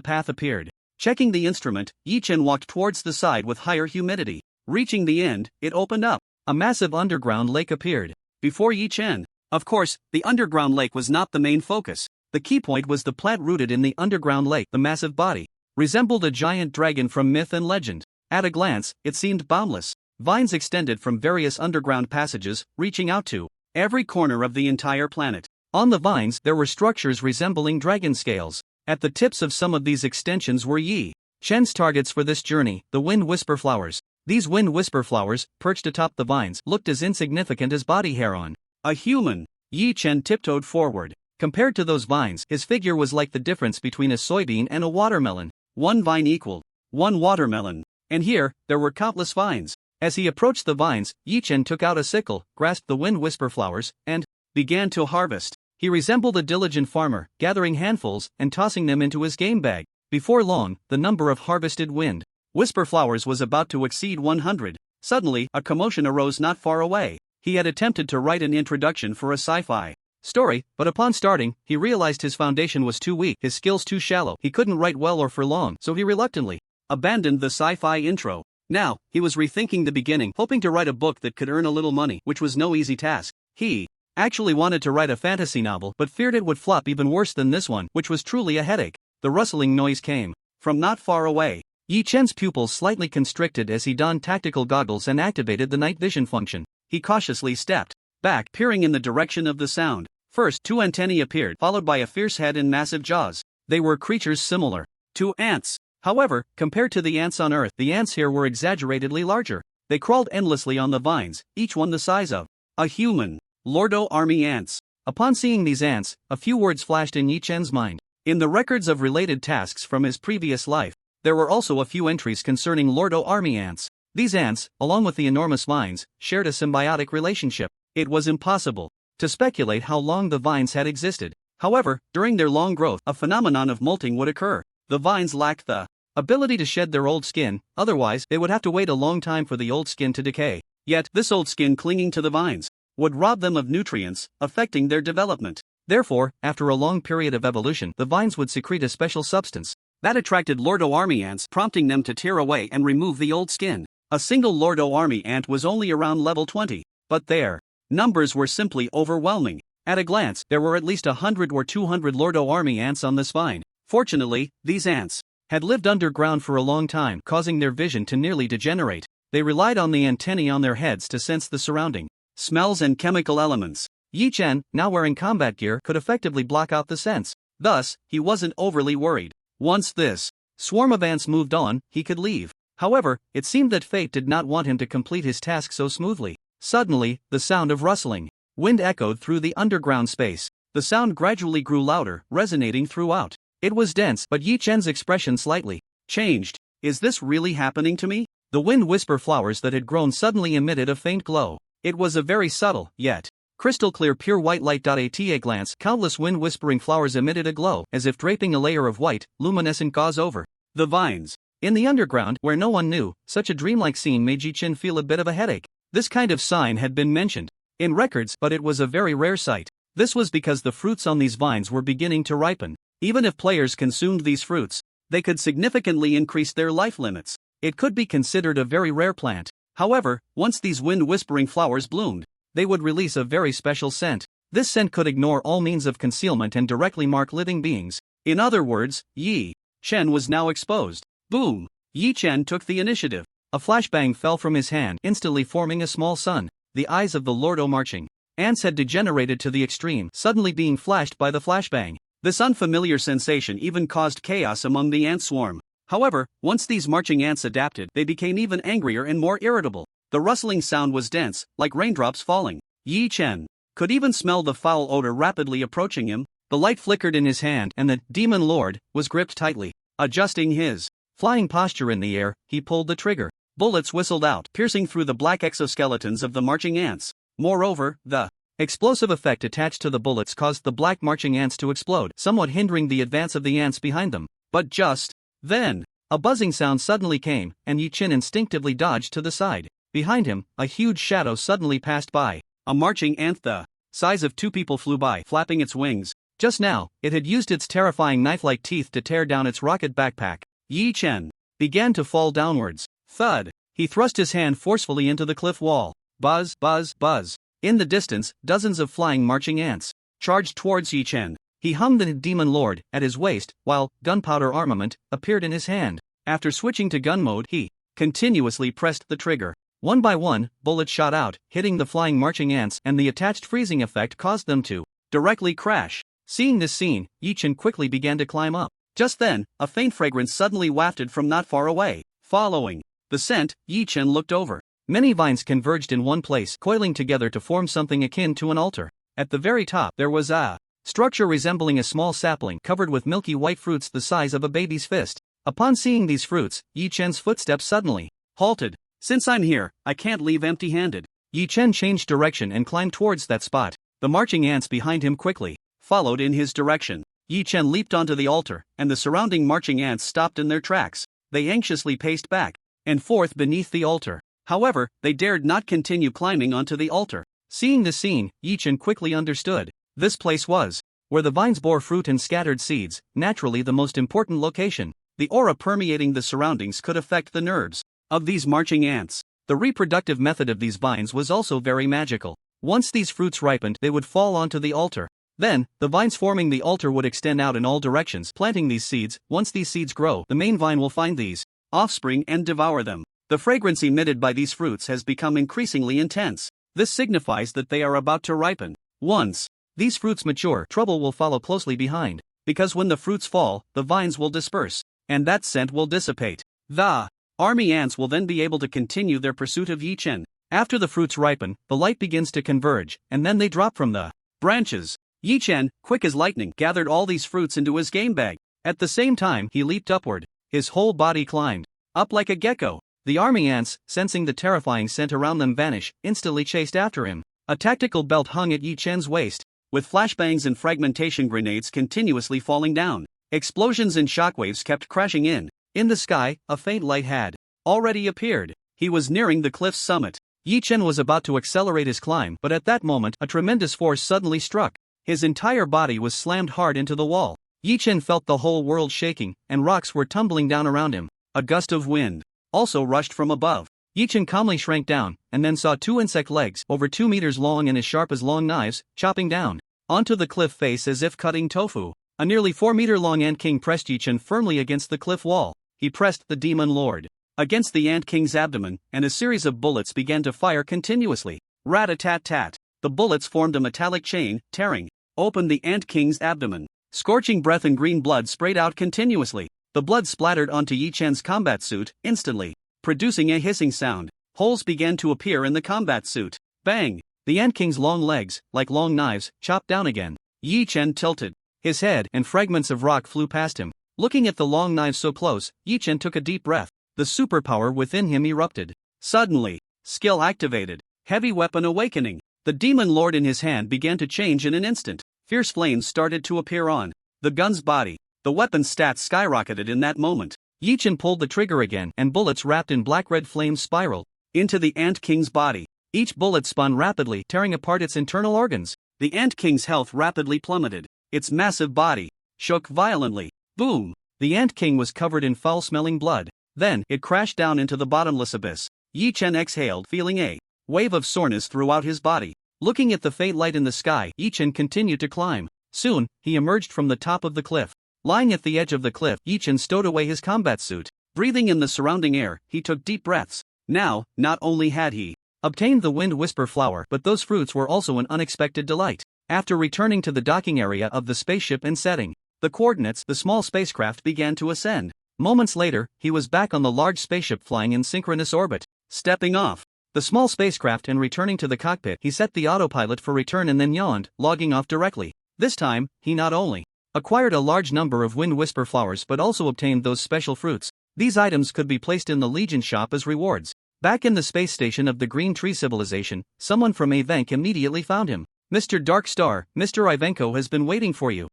path appeared. Checking the instrument, Yi Chen walked towards the side with higher humidity. Reaching the end, it opened up. A massive underground lake appeared before Yi Chen. Of course, the underground lake was not the main focus. The key point was the plant rooted in the underground lake. The massive body resembled a giant dragon from myth and legend. At a glance, it seemed boundless. Vines extended from various underground passages, reaching out to every corner of the entire planet. On the vines, there were structures resembling dragon scales. At the tips of some of these extensions were Yi Chen's targets for this journey, the wind whisper flowers. These wind whisper flowers, perched atop the vines, looked as insignificant as body hair on a human. Yi Chen tiptoed forward. Compared to those vines, his figure was like the difference between a soybean and a watermelon. One vine equaled one watermelon. And here, there were countless vines. As he approached the vines, Yi Chen took out a sickle, grasped the wind whisper flowers, and began to harvest. He resembled a diligent farmer, gathering handfuls and tossing them into his game bag. Before long, the number of harvested wind whisper flowers was about to exceed 100. Suddenly, a commotion arose not far away. He had attempted to write an introduction for a sci-fi story, but upon starting, he realized his foundation was too weak, his skills too shallow. He couldn't write well or for long, so he reluctantly abandoned the sci-fi intro. Now, he was rethinking the beginning, hoping to write a book that could earn a little money, which was no easy task. He actually wanted to write a fantasy novel, but feared it would flop even worse than this one, which was truly a headache. The rustling noise came from not far away. Yi Chen's pupils slightly constricted as he donned tactical goggles and activated the night vision function. He cautiously stepped back, peering in the direction of the sound. First, 2 antennae appeared, followed by a fierce head and massive jaws. They were creatures similar to ants. However, compared to the ants on Earth, the ants here were exaggeratedly larger. They crawled endlessly on the vines, each one the size of a human. Lordo Army ants. Upon seeing these ants, a few words flashed in Yi Chen's mind. In the records of related tasks from his previous life, there were also a few entries concerning Lordo Army ants. These ants, along with the enormous vines, shared a symbiotic relationship. It was impossible to speculate how long the vines had existed. However, during their long growth, a phenomenon of molting would occur. The vines lacked the ability to shed their old skin, otherwise, they would have to wait a long time for the old skin to decay. Yet, this old skin clinging to the vines would rob them of nutrients, affecting their development. Therefore, after a long period of evolution, the vines would secrete a special substance that attracted Lordo Army ants, prompting them to tear away and remove the old skin. A single Lordo Army ant was only around level 20, but their numbers were simply overwhelming. At a glance, there were at least 100 or 200 Lordo army ants on this vine. Fortunately, these ants had lived underground for a long time, causing their vision to nearly degenerate. They relied on the antennae on their heads to sense the surrounding smells and chemical elements. Yi Chen, now wearing combat gear, could effectively block out the sense. Thus, he wasn't overly worried. Once this swarm of ants moved on, he could leave. However, it seemed that fate did not want him to complete his task so smoothly. Suddenly, the sound of rustling wind echoed through the underground space. The sound gradually grew louder, resonating throughout. It was dense, but Yi Chen's expression slightly changed. Is this really happening to me? The wind whisper flowers that had grown suddenly emitted a faint glow. It was a very subtle, yet crystal clear pure white light. At a glance, countless wind whispering flowers emitted a glow, as if draping a layer of white, luminescent gauze over the vines. In the underground, where no one knew, such a dreamlike scene made Yi Chen feel a bit of a headache. This kind of sign had been mentioned in records, but it was a very rare sight. This was because the fruits on these vines were beginning to ripen. Even if players consumed these fruits, they could significantly increase their life limits. It could be considered a very rare plant. However, once these wind-whispering flowers bloomed, they would release a very special scent. This scent could ignore all means of concealment and directly mark living beings. In other words, Yi Chen was now exposed. Boom! Yi Chen took the initiative. A flashbang fell from his hand, instantly forming a small sun. The eyes of the Lordo marching ants had degenerated to the extreme, suddenly being flashed by the flashbang. This unfamiliar sensation even caused chaos among the ant swarm. However, once these marching ants adapted, they became even angrier and more irritable. The rustling sound was dense, like raindrops falling. Yi Chen could even smell the foul odor rapidly approaching him. The light flickered in his hand, and the Demon Lord was gripped tightly. Adjusting his flying posture in the air, he pulled the trigger. Bullets whistled out, piercing through the black exoskeletons of the marching ants. Moreover, the explosive effect attached to the bullets caused the black marching ants to explode, somewhat hindering the advance of the ants behind them. But just then, a buzzing sound suddenly came, and Yi Chen instinctively dodged to the side. Behind him, a huge shadow suddenly passed by. A marching ant the size of two people flew by, flapping its wings. Just now, it had used its terrifying knife-like teeth to tear down its rocket backpack. Yi Chen began to fall downwards. Thud! He thrust his hand forcefully into the cliff wall. Buzz, buzz, buzz. In the distance, dozens of flying marching ants charged towards Yi Chen. He hummed the Demon Lord at his waist, while gunpowder armament appeared in his hand. After switching to gun mode, he continuously pressed the trigger. One by one, bullets shot out, hitting the flying marching ants, and the attached freezing effect caused them to directly crash. Seeing this scene, Yi Chen quickly began to climb up. Just then, a faint fragrance suddenly wafted from not far away. Following the scent, Yi Chen looked over. Many vines converged in one place, coiling together to form something akin to an altar. At the very top, there was a structure resembling a small sapling covered with milky white fruits the size of a baby's fist. Upon seeing these fruits, Yi Chen's footsteps suddenly halted. Since I'm here, I can't leave empty-handed. Yi Chen changed direction and climbed towards that spot. The marching ants behind him quickly followed in his direction. Yi Chen leaped onto the altar, and the surrounding marching ants stopped in their tracks. They anxiously paced back and forth beneath the altar. However, they dared not continue climbing onto the altar. Seeing the scene, Yi Chen quickly understood. This place was where the vines bore fruit and scattered seeds, naturally the most important location. The aura permeating the surroundings could affect the nerves of these marching ants. The reproductive method of these vines was also very magical. Once these fruits ripened, they would fall onto the altar. Then, the vines forming the altar would extend out in all directions, planting these seeds. Once these seeds grow, the main vine will find these offspring and devour them. The fragrance emitted by these fruits has become increasingly intense. This signifies that they are about to ripen. Once these fruits mature, trouble will follow closely behind. Because when the fruits fall, the vines will disperse, and that scent will dissipate. The army ants will then be able to continue their pursuit of Yi Chen. After the fruits ripen, the light begins to converge, and then they drop from the branches. Yi Chen, quick as lightning, gathered all these fruits into his game bag. At the same time, he leaped upward. His whole body climbed up like a gecko. The army ants, sensing the terrifying scent around them vanish, instantly chased after him. A tactical belt hung at Yi Chen's waist, with flashbangs and fragmentation grenades continuously falling down. Explosions and shockwaves kept crashing in. In the sky, a faint light had already appeared. He was nearing the cliff's summit. Yi Chen was about to accelerate his climb, but at that moment, a tremendous force suddenly struck. His entire body was slammed hard into the wall. Yi Chen felt the whole world shaking, and rocks were tumbling down around him. A gust of wind also rushed from above. Yi Chen calmly shrank down, and then saw two insect legs, over 2 meters long and as sharp as long knives, chopping down. onto the cliff face as if cutting tofu. A nearly 4-meter-long Ant King pressed Yi-Chen firmly against the cliff wall. He pressed the Demon Lord against the Ant King's abdomen, and a series of bullets began to fire continuously. Rat-a-tat-tat. The bullets formed a metallic chain, tearing open the Ant King's abdomen. Scorching breath and green blood sprayed out continuously. The blood splattered onto Yi-Chen's combat suit, instantly producing a hissing sound. Holes began to appear in the combat suit. Bang! The Ant King's long legs, like long knives, chopped down again. Yi-Chen tilted his head, and fragments of rock flew past him. Looking at the long knives so close, Yi-Chen took a deep breath. The superpower within him erupted. Suddenly, skill activated. Heavy weapon awakening. The Demon Lord in his hand began to change in an instant. Fierce flames started to appear on the gun's body. The weapon's stats skyrocketed in that moment. Yi-Chen pulled the trigger again, and bullets wrapped in black-red flames spiraled into the Ant King's body. Each bullet spun rapidly, tearing apart its internal organs. The Ant King's health rapidly plummeted. Its massive body shook violently. Boom! The Ant King was covered in foul-smelling blood. Then, it crashed down into the bottomless abyss. Yi-Chen exhaled, feeling a wave of soreness throughout his body. Looking at the faint light in the sky, Yi-Chen continued to climb. Soon, he emerged from the top of the cliff. Lying at the edge of the cliff, Yi-Chen stowed away his combat suit. Breathing in the surrounding air, he took deep breaths. Now, not only had he obtained the Wind Whisper flower, but those fruits were also an unexpected delight. After returning to the docking area of the spaceship and setting the coordinates, the small spacecraft began to ascend. Moments later, he was back on the large spaceship flying in synchronous orbit. Stepping off the small spacecraft and returning to the cockpit, he set the autopilot for return and then yawned, logging off directly. This time, he not only acquired a large number of Wind Whisper flowers but also obtained those special fruits. These items could be placed in the Legion shop as rewards. Back in the space station of the Green Tree Civilization, someone from Ivank immediately found him. Mr. Dark Star, Mr. Ivanko has been waiting for you.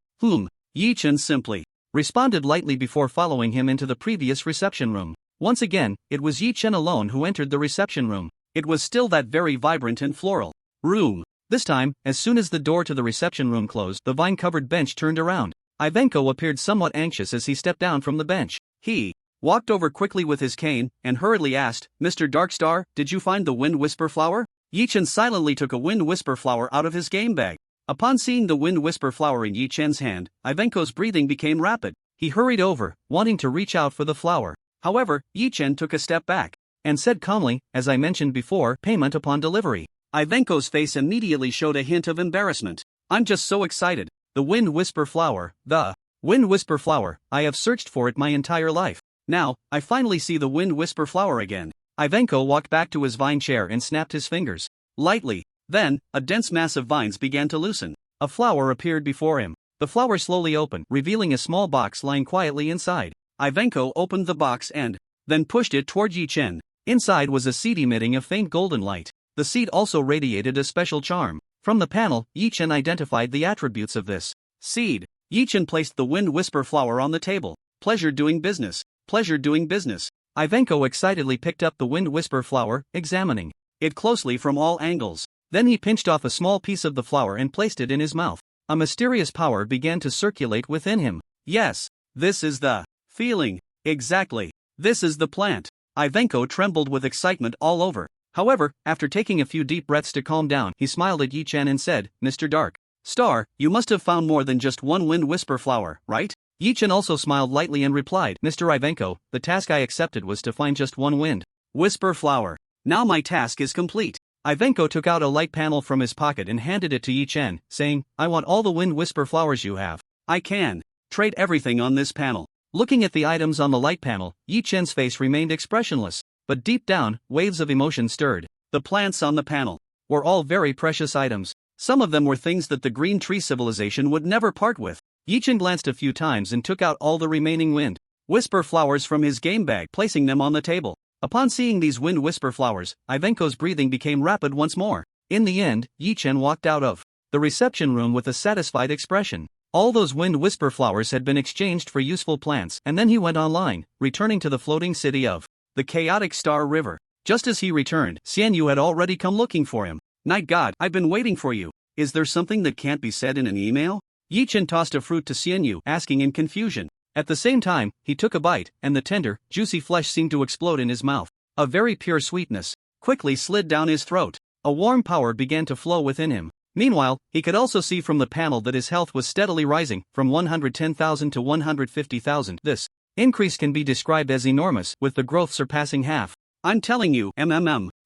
Yi-Chen simply responded lightly before following him into the previous reception room. Once again, it was Yi-Chen alone who entered the reception room. It was still that very vibrant and floral room. This time, as soon as the door to the reception room closed, the vine-covered bench turned around. Ivanko appeared somewhat anxious as he stepped down from the bench. He walked over quickly with his cane and hurriedly asked, Mr. Darkstar, did you find the Wind Whisper flower? Yi-Chen silently took a Wind Whisper flower out of his game bag. Upon seeing the Wind Whisper flower in Yi-Chen's hand, Ivanko's breathing became rapid. He hurried over, wanting to reach out for the flower. However, Yi-Chen took a step back and said calmly, as I mentioned before, payment upon delivery. Ivanko's face immediately showed a hint of embarrassment. I'm just so excited. The Wind Whisper flower, the Wind Whisper flower, I have searched for it my entire life. Now, I finally see the Wind Whisper flower again. Ivanko walked back to his vine chair and snapped his fingers lightly. Then, a dense mass of vines began to loosen. A flower appeared before him. The flower slowly opened, revealing a small box lying quietly inside. Ivanko opened the box and then pushed it toward Yi-Chen. Inside was a seed emitting a faint golden light. The seed also radiated a special charm. From the panel, Yi-Chen identified the attributes of this seed. Yi-Chen placed the Wind Whisper flower on the table. Pleasure doing business. Pleasure doing business. Ivanko excitedly picked up the Wind Whisper flower, examining it closely from all angles. Then he pinched off a small piece of the flower and placed it in his mouth. A mysterious power began to circulate within him. Yes, this is the feeling. Exactly. This is the plant. Ivanko trembled with excitement all over. However, after taking a few deep breaths to calm down, he smiled at Yi-Chen and said, Mr. Dark Star, you must have found more than just one Wind Whisper flower, right? Yi-Chen also smiled lightly and replied, Mr. Ivanko, the task I accepted was to find just one Wind Whisper flower. Now my task is complete. Ivanko took out a light panel from his pocket and handed it to Yi-Chen, saying, I want all the Wind Whisper flowers you have. I can trade everything on this panel. Looking at the items on the light panel, Yi-Chen's face remained expressionless, but deep down, waves of emotion stirred. The plants on the panel were all very precious items. Some of them were things that the Green Tree Civilization would never part with. Yi-Chen glanced a few times and took out all the remaining Wind Whisper flowers from his game bag, placing them on the table. Upon seeing these Wind Whisper flowers, Ivanko's breathing became rapid once more. In the end, Yi-Chen walked out of the reception room with a satisfied expression. All those Wind Whisper flowers had been exchanged for useful plants, and then he went online, returning to the floating city of the Chaotic Star River. Just as he returned, Xianyu had already come looking for him. Night God, I've been waiting for you. Is there something that can't be said in an email? Yi-Chen tossed a fruit to Xianyu, asking in confusion. At the same time, he took a bite, and the tender, juicy flesh seemed to explode in his mouth. A very pure sweetness quickly slid down his throat. A warm power began to flow within him. Meanwhile, he could also see from the panel that his health was steadily rising, from 110,000 to 150,000. This increase can be described as enormous, with the growth surpassing half. I'm telling you,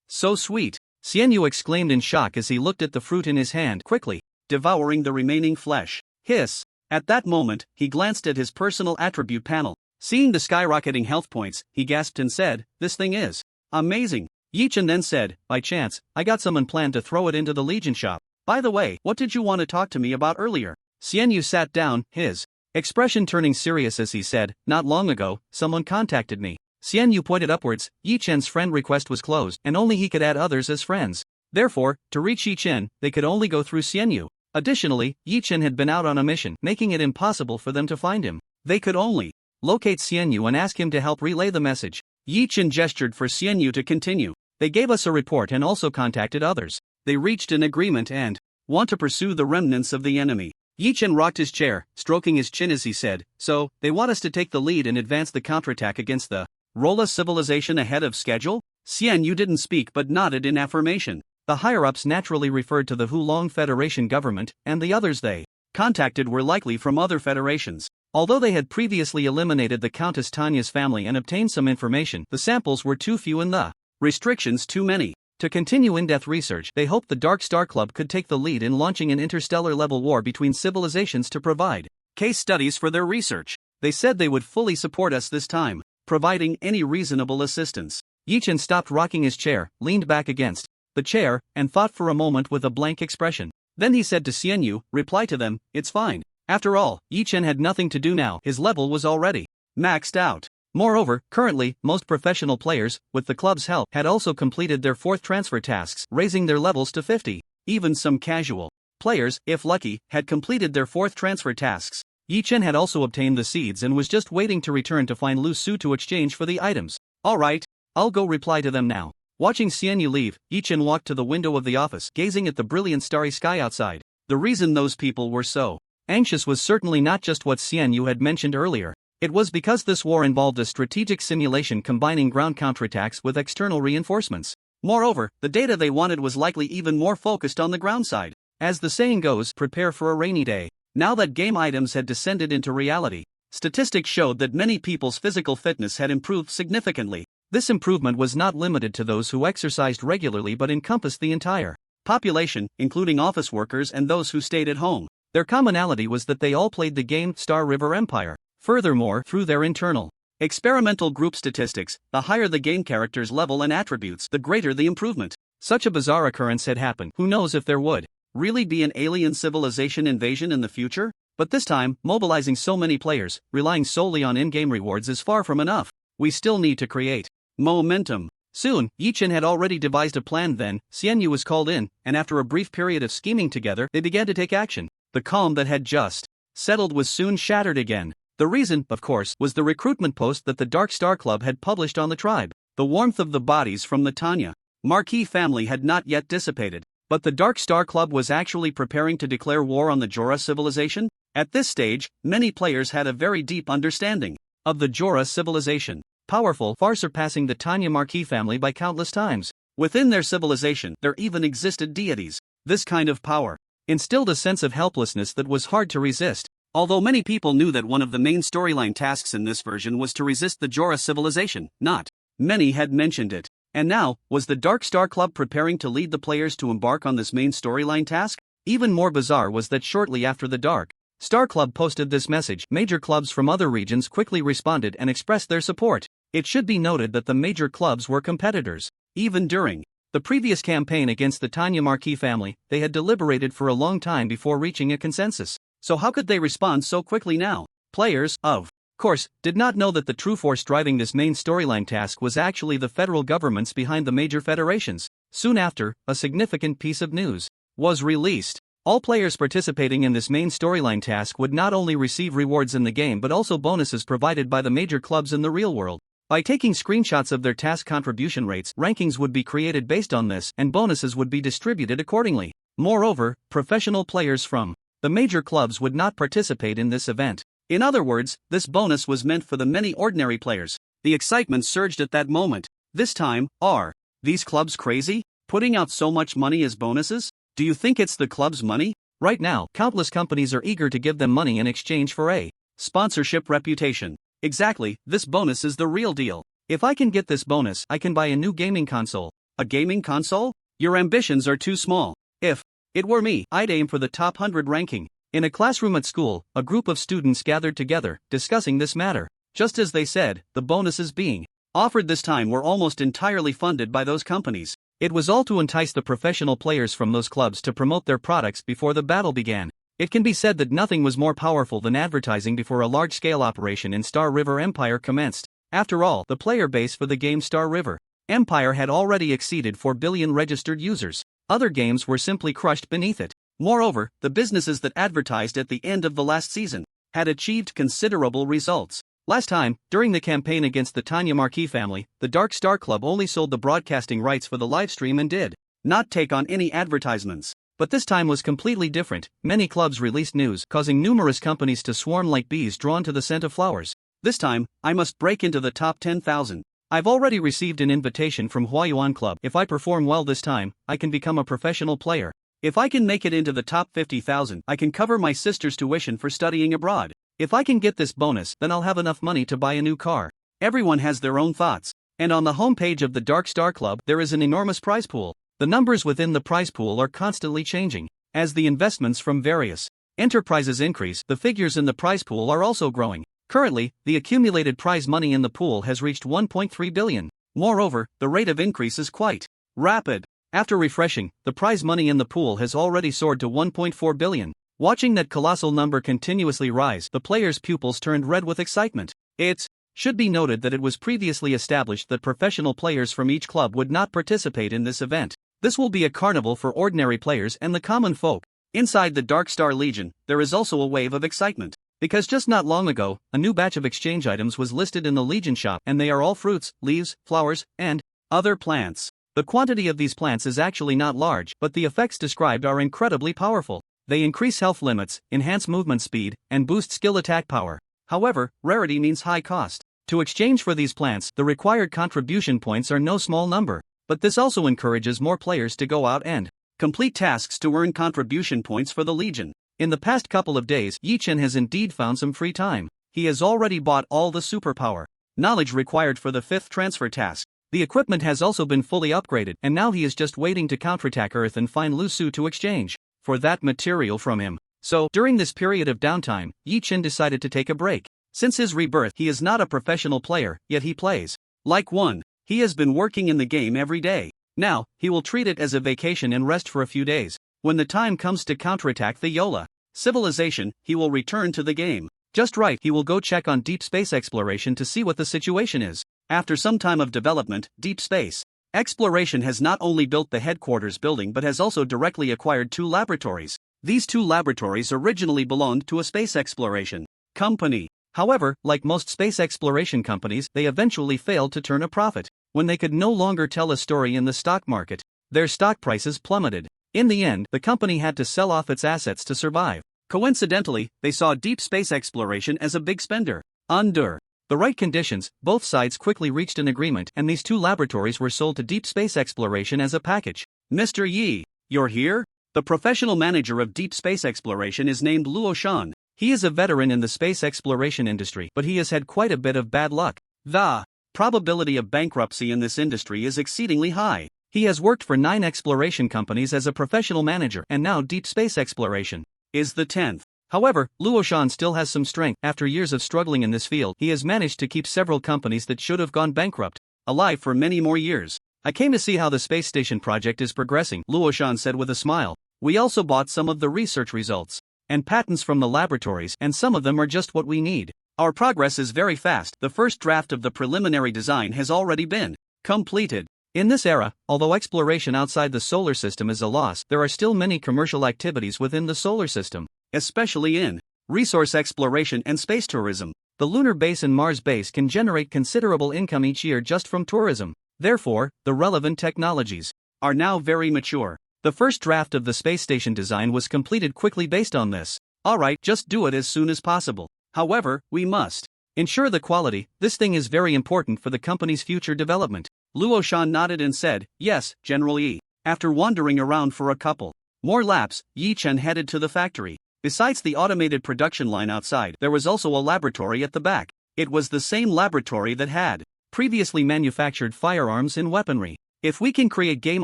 so sweet. Xianyu exclaimed in shock as he looked at the fruit in his hand, quickly devouring the remaining flesh. Hiss. At that moment, he glanced at his personal attribute panel. Seeing the skyrocketing health points, he gasped and said, "This thing is amazing." Yichen then said, "By chance, I got someone planned to throw it into the Legion shop. By the way, what did you want to talk to me about earlier?" Xianyu sat down, his expression turning serious as he said, "Not long ago, someone contacted me." Xianyu pointed upwards. Yichen's friend request was closed, and only he could add others as friends. Therefore, to reach Yichen, they could only go through Xianyu. Additionally, Yichen had been out on a mission, making it impossible for them to find him. They could only locate Xianyu and ask him to help relay the message. Yichen gestured for Xianyu to continue. They gave us a report and also contacted others. They reached an agreement and want to pursue the remnants of the enemy. Yichen rocked his chair, stroking his chin as he said, "So, they want us to take the lead and advance the counterattack against the Rolla civilization ahead of schedule?" Xianyu didn't speak but nodded in affirmation. The higher-ups naturally referred to the Hulong Federation government, and the others they contacted were likely from other federations. Although they had previously eliminated the Countess Tanya's family and obtained some information, the samples were too few and the restrictions too many. To continue in-depth research, they hoped the Dark Star Club could take the lead in launching an interstellar-level war between civilizations to provide case studies for their research. They said they would fully support us this time, providing any reasonable assistance. Yichen stopped rocking his chair, leaned back against the chair, and thought for a moment with a blank expression. Then he said to Xianyu, "Reply to them, it's fine." After all, Yichen had nothing to do now, his level was already maxed out. Moreover, currently, most professional players, with the club's help, had also completed their 4th transfer tasks, raising their levels to 50. Even some casual players, if lucky, had completed their 4th transfer tasks. Yichen had also obtained the seeds and was just waiting to return to find Lu Su to exchange for the items. "Alright, I'll go reply to them now." Watching Xianyu leave, Yichen walked to the window of the office, gazing at the brilliant starry sky outside. The reason those people were so anxious was certainly not just what Xianyu had mentioned earlier. It was because this war involved a strategic simulation combining ground counterattacks with external reinforcements. Moreover, the data they wanted was likely even more focused on the ground side. As the saying goes, prepare for a rainy day. Now that game items had descended into reality, statistics showed that many people's physical fitness had improved significantly. This improvement was not limited to those who exercised regularly but encompassed the entire population, including office workers and those who stayed at home. Their commonality was that they all played the game Star River Empire. Furthermore, through their internal experimental group statistics, the higher the game character's level and attributes, the greater the improvement. Such a bizarre occurrence had happened. Who knows if there would really be an alien civilization invasion in the future? But this time, mobilizing so many players, relying solely on in-game rewards is far from enough. We still need to create momentum. Soon, Yichen had already devised a plan. Then, Xianyu was called in, and after a brief period of scheming together, they began to take action. The calm that had just settled was soon shattered again. The reason, of course, was the recruitment post that the Dark Star Club had published on the tribe. The warmth of the bodies from the Tanya Marquis family had not yet dissipated, but the Dark Star Club was actually preparing to declare war on the Jorah civilization. At this stage, many players had a very deep understanding of the Jorah civilization. Powerful, far surpassing the Tanya Marquis family by countless times. Within their civilization, there even existed deities. This kind of power instilled a sense of helplessness that was hard to resist. Although many people knew that one of the main storyline tasks in this version was to resist the Jorah civilization, not many had mentioned it. And now, was the Dark Star Club preparing to lead the players to embark on this main storyline task? Even more bizarre was that shortly after the Dark Star Club posted this message, major clubs from other regions quickly responded and expressed their support. It should be noted that the major clubs were competitors. Even during the previous campaign against the Tanya Marquis family, they had deliberated for a long time before reaching a consensus. So how could they respond so quickly now? Players, of course, did not know that the true force driving this main storyline task was actually the federal governments behind the major federations. Soon after, a significant piece of news was released. All players participating in this main storyline task would not only receive rewards in the game but also bonuses provided by the major clubs in the real world. By taking screenshots of their task contribution rates, rankings would be created based on this, and bonuses would be distributed accordingly. Moreover, professional players from the major clubs would not participate in this event. In other words, this bonus was meant for the many ordinary players. The excitement surged at that moment. This time, are these clubs crazy? Putting out so much money as bonuses? Do you think it's the club's money? Right now, countless companies are eager to give them money in exchange for a sponsorship reputation. Exactly, this bonus is the real deal. If I can get this bonus, I can buy a new gaming console. A gaming console? Your ambitions are too small. If it were me, I'd aim for the top 100 ranking. In a classroom at school, a group of students gathered together, discussing this matter. Just as they said, the bonuses being offered this time were almost entirely funded by those companies. It was all to entice the professional players from those clubs to promote their products before the battle began. It can be said that nothing was more powerful than advertising before a large-scale operation in Star River Empire commenced. After all, the player base for the game Star River Empire had already exceeded 4 billion registered users. Other games were simply crushed beneath it. Moreover, the businesses that advertised at the end of the last season had achieved considerable results. Last time, during the campaign against the Tanya Marquis family, the Dark Star Club only sold the broadcasting rights for the livestream and did not take on any advertisements. But this time was completely different. Many clubs released news, causing numerous companies to swarm like bees drawn to the scent of flowers. This time, I must break into the top 10,000. I've already received an invitation from Huayuan Club. If I perform well this time, I can become a professional player. If I can make it into the top 50,000, I can cover my sister's tuition for studying abroad. If I can get this bonus, then I'll have enough money to buy a new car. Everyone has their own thoughts. And on the homepage of the Dark Star Club, there is an enormous prize pool. The numbers within the prize pool are constantly changing. As the investments from various enterprises increase, the figures in the prize pool are also growing. Currently, the accumulated prize money in the pool has reached 1.3 billion. Moreover, the rate of increase is quite rapid. After refreshing, the prize money in the pool has already soared to 1.4 billion. Watching that colossal number continuously rise, the players' pupils turned red with excitement. It should be noted that it was previously established that professional players from each club would not participate in this event. This will be a carnival for ordinary players and the common folk. Inside the Dark Star Legion, there is also a wave of excitement. Because just not long ago, a new batch of exchange items was listed in the Legion shop, and they are all fruits, leaves, flowers, and other plants. The quantity of these plants is actually not large, but the effects described are incredibly powerful. They increase health limits, enhance movement speed, and boost skill attack power. However, rarity means high cost. To exchange for these plants, the required contribution points are no small number. But this also encourages more players to go out and complete tasks to earn contribution points for the Legion. In the past couple of days, Yi Chen has indeed found some free time. He has already bought all the superpower knowledge required for the 5th transfer task. The equipment has also been fully upgraded, and now he is just waiting to counterattack Earth and find Lu Su to exchange for that material from him. So, during this period of downtime, Yi Chen decided to take a break. Since his rebirth, he is not a professional player, yet he plays like one. He has been working in the game every day. Now, he will treat it as a vacation and rest for a few days. When the time comes to counterattack the Yola civilization, he will return to the game. Just right, he will go check on deep space exploration to see what the situation is. After some time of development, Deep Space Exploration has not only built the headquarters building but has also directly acquired 2 laboratories. These 2 laboratories originally belonged to a space exploration company. However, like most space exploration companies, they eventually failed to turn a profit. When they could no longer tell a story in the stock market, their stock prices plummeted. In the end, the company had to sell off its assets to survive. Coincidentally, they saw deep space exploration as a big spender. Under the right conditions, both sides quickly reached an agreement, and these 2 laboratories were sold to deep space exploration as a package. Mr. Yi, you're here? The professional manager of deep space exploration is named Luo Shan. He is a veteran in the space exploration industry, but he has had quite a bit of bad luck. The probability of bankruptcy in this industry is exceedingly high. He has worked for 9 exploration companies as a professional manager, and now deep space exploration is the 10th. However, Luo Shan still has some strength. After years of struggling in this field, he has managed to keep several companies that should have gone bankrupt alive for many more years. I came to see how the space station project is progressing, Luo Shan said with a smile. We also bought some of the research results and patents from the laboratories, and some of them are just what we need. Our progress is very fast. The first draft of the preliminary design has already been completed. In this era, although exploration outside the solar system is a loss, there are still many commercial activities within the solar system, especially in resource exploration and space tourism. The lunar base and Mars base can generate considerable income each year just from tourism. Therefore, the relevant technologies are now very mature. The first draft of the space station design was completed quickly based on this. Alright, just do it as soon as possible. However, we must ensure the quality. This thing is very important for the company's future development. Luo Shan nodded and said, yes, General Yi. After wandering around for a couple More laps, Yi Chen headed to the factory. Besides the automated production line outside, there was also a laboratory at the back. It was the same laboratory that had previously manufactured firearms and weaponry. If we can create game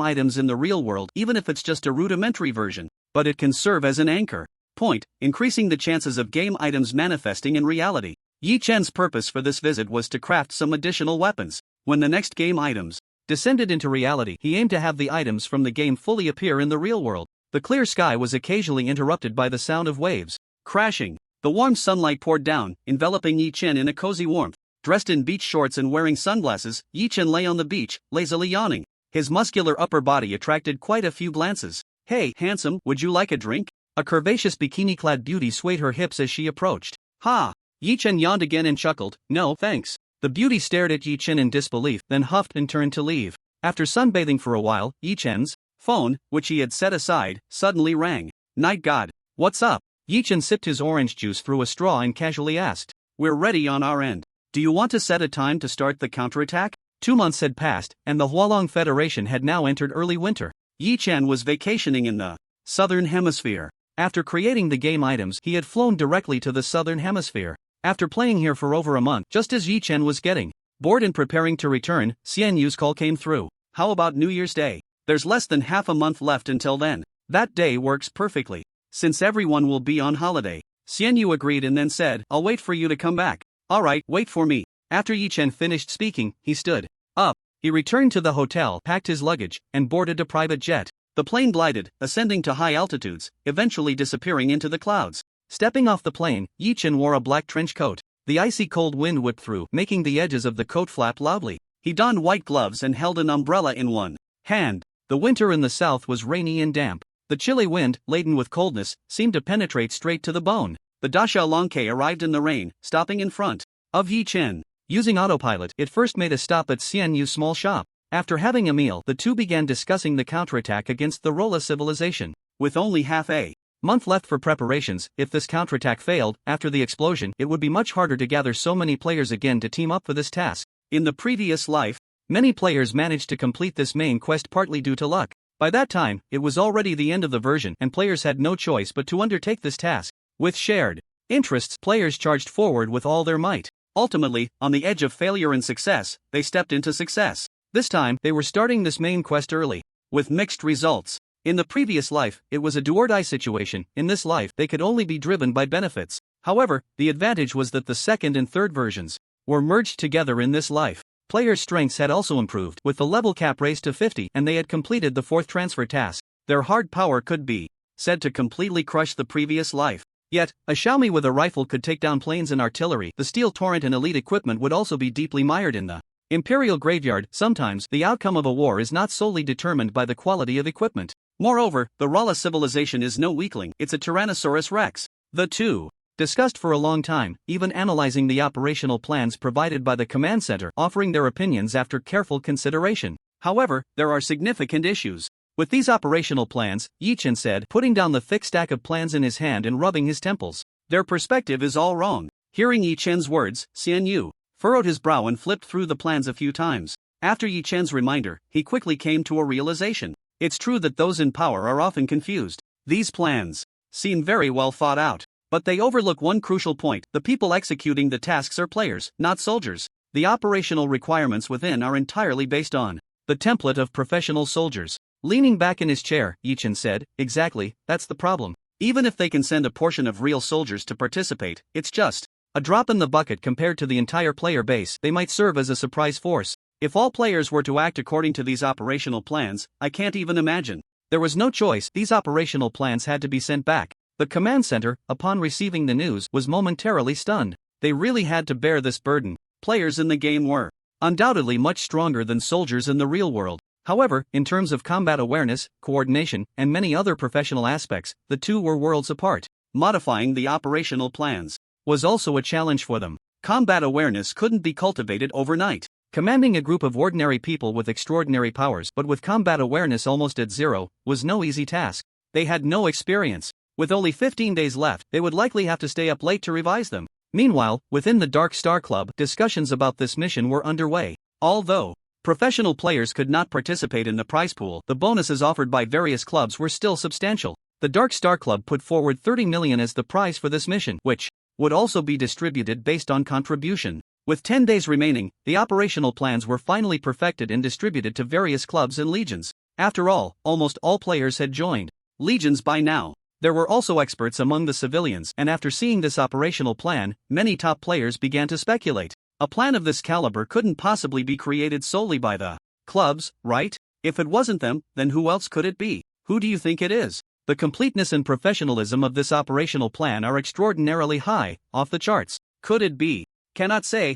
items in the real world, even if it's just a rudimentary version, but it can serve as an anchor point, increasing the chances of game items manifesting in reality. Yi Chen's purpose for this visit was to craft some additional weapons. When the next game items descended into reality, he aimed to have the items from the game fully appear in the real world. The clear sky was occasionally interrupted by the sound of waves crashing. The warm sunlight poured down, enveloping Yi Chen in a cozy warmth. Dressed in beach shorts and wearing sunglasses, Yi Chen lay on the beach, lazily yawning. His muscular upper body attracted quite a few glances. "Hey, handsome, would you like a drink?" A curvaceous bikini-clad beauty swayed her hips as she approached. "Ha!" Yi Chen yawned again and chuckled, "No, thanks." The beauty stared at Yi Chen in disbelief, then huffed and turned to leave. After sunbathing for a while, Yi Chen's phone, which he had set aside, suddenly rang. "Night God, what's up?" Yi Chen sipped his orange juice through a straw and casually asked. "We're ready on our end. Do you want to set a time to start the counterattack?" 2 months had passed, and the Hualong Federation had now entered early winter. Yi Chen was vacationing in the Southern Hemisphere. After creating the game items, he had flown directly to the Southern Hemisphere. After playing here for over a month, just as Yi Chen was getting bored and preparing to return, Xian Yu's call came through. "How about New Year's Day? There's less than half a month left until then." "That day works perfectly, since everyone will be on holiday." Xian Yu agreed and then said, "I'll wait for you to come back." "Alright, wait for me." After Yi Chen finished speaking, he stood up. He returned to the hotel, packed his luggage, and boarded a private jet. The plane glided, ascending to high altitudes, eventually disappearing into the clouds. Stepping off the plane, Yi Chen wore a black trench coat. The icy cold wind whipped through, making the edges of the coat flap loudly. He donned white gloves and held an umbrella in one hand. The winter in the south was rainy and damp. The chilly wind, laden with coldness, seemed to penetrate straight to the bone. The Dasha Longke arrived in the rain, stopping in front of Yi Chen. Using autopilot, it first made a stop at Xian Yu's small shop. After having a meal, the two began discussing the counterattack against the Rolla civilization. With only half a month left for preparations, if this counterattack failed, after the explosion, it would be much harder to gather so many players again to team up for this task. In the previous life, many players managed to complete this main quest partly due to luck. By that time, it was already the end of the version and players had no choice but to undertake this task. With shared interests, players charged forward with all their might. Ultimately, on the edge of failure and success, they stepped into success. This time, they were starting this main quest early, with mixed results. In the previous life, it was a do-or-die situation. In this life, they could only be driven by benefits. However, the advantage was that the second and third versions were merged together in this life. Players' strengths had also improved, with the level cap raised to 50, and they had completed the fourth transfer task. Their hard power could be said to completely crush the previous life. Yet, a Xiaomi with a rifle could take down planes and artillery. The steel torrent and elite equipment would also be deeply mired in the Imperial Graveyard. Sometimes, the outcome of a war is not solely determined by the quality of equipment. Moreover, the Rolla civilization is no weakling, it's a Tyrannosaurus Rex. The two discussed for a long time, even analyzing the operational plans provided by the command center, offering their opinions after careful consideration. However, there are significant issues with these operational plans, Yi Chen said, putting down the thick stack of plans in his hand and rubbing his temples. Their perspective is all wrong. Hearing Yi Chen's words, Xian Yu furrowed his brow and flipped through the plans a few times. After Yi Chen's reminder, he quickly came to a realization. It's true that those in power are often confused. These plans seem very well thought out, but they overlook one crucial point: the people executing the tasks are players, not soldiers. The operational requirements within are entirely based on the template of professional soldiers. Leaning back in his chair, Yi Chen said, "Exactly, that's the problem. Even if they can send a portion of real soldiers to participate, it's just a drop in the bucket compared to the entire player base. They might serve as a surprise force. If all players were to act according to these operational plans, I can't even imagine." There was no choice, these operational plans had to be sent back. The command center, upon receiving the news, was momentarily stunned. They really had to bear this burden. Players in the game were undoubtedly much stronger than soldiers in the real world. However, in terms of combat awareness, coordination, and many other professional aspects, the two were worlds apart. Modifying the operational plans was also a challenge for them. Combat awareness couldn't be cultivated overnight. Commanding a group of ordinary people with extraordinary powers but with combat awareness almost at zero was no easy task. They had no experience. With only 15 days left, they would likely have to stay up late to revise them. Meanwhile, within the Dark Star Club, discussions about this mission were underway. Although Professional players could not participate in the prize pool. The bonuses offered by various clubs were still substantial. The Dark Star Club put forward 30 million as the prize for this mission, which would also be distributed based on contribution. With 10 days remaining, the operational plans were finally perfected and distributed to various clubs and legions. After all, almost all players had joined legions by now. There were also experts among the civilians, and after seeing this operational plan, many top players began to speculate. A plan of this caliber couldn't possibly be created solely by the clubs, right? If it wasn't them, then who else could it be? Who do you think it is? The completeness and professionalism of this operational plan are extraordinarily high, off the charts. Could it be? Cannot say.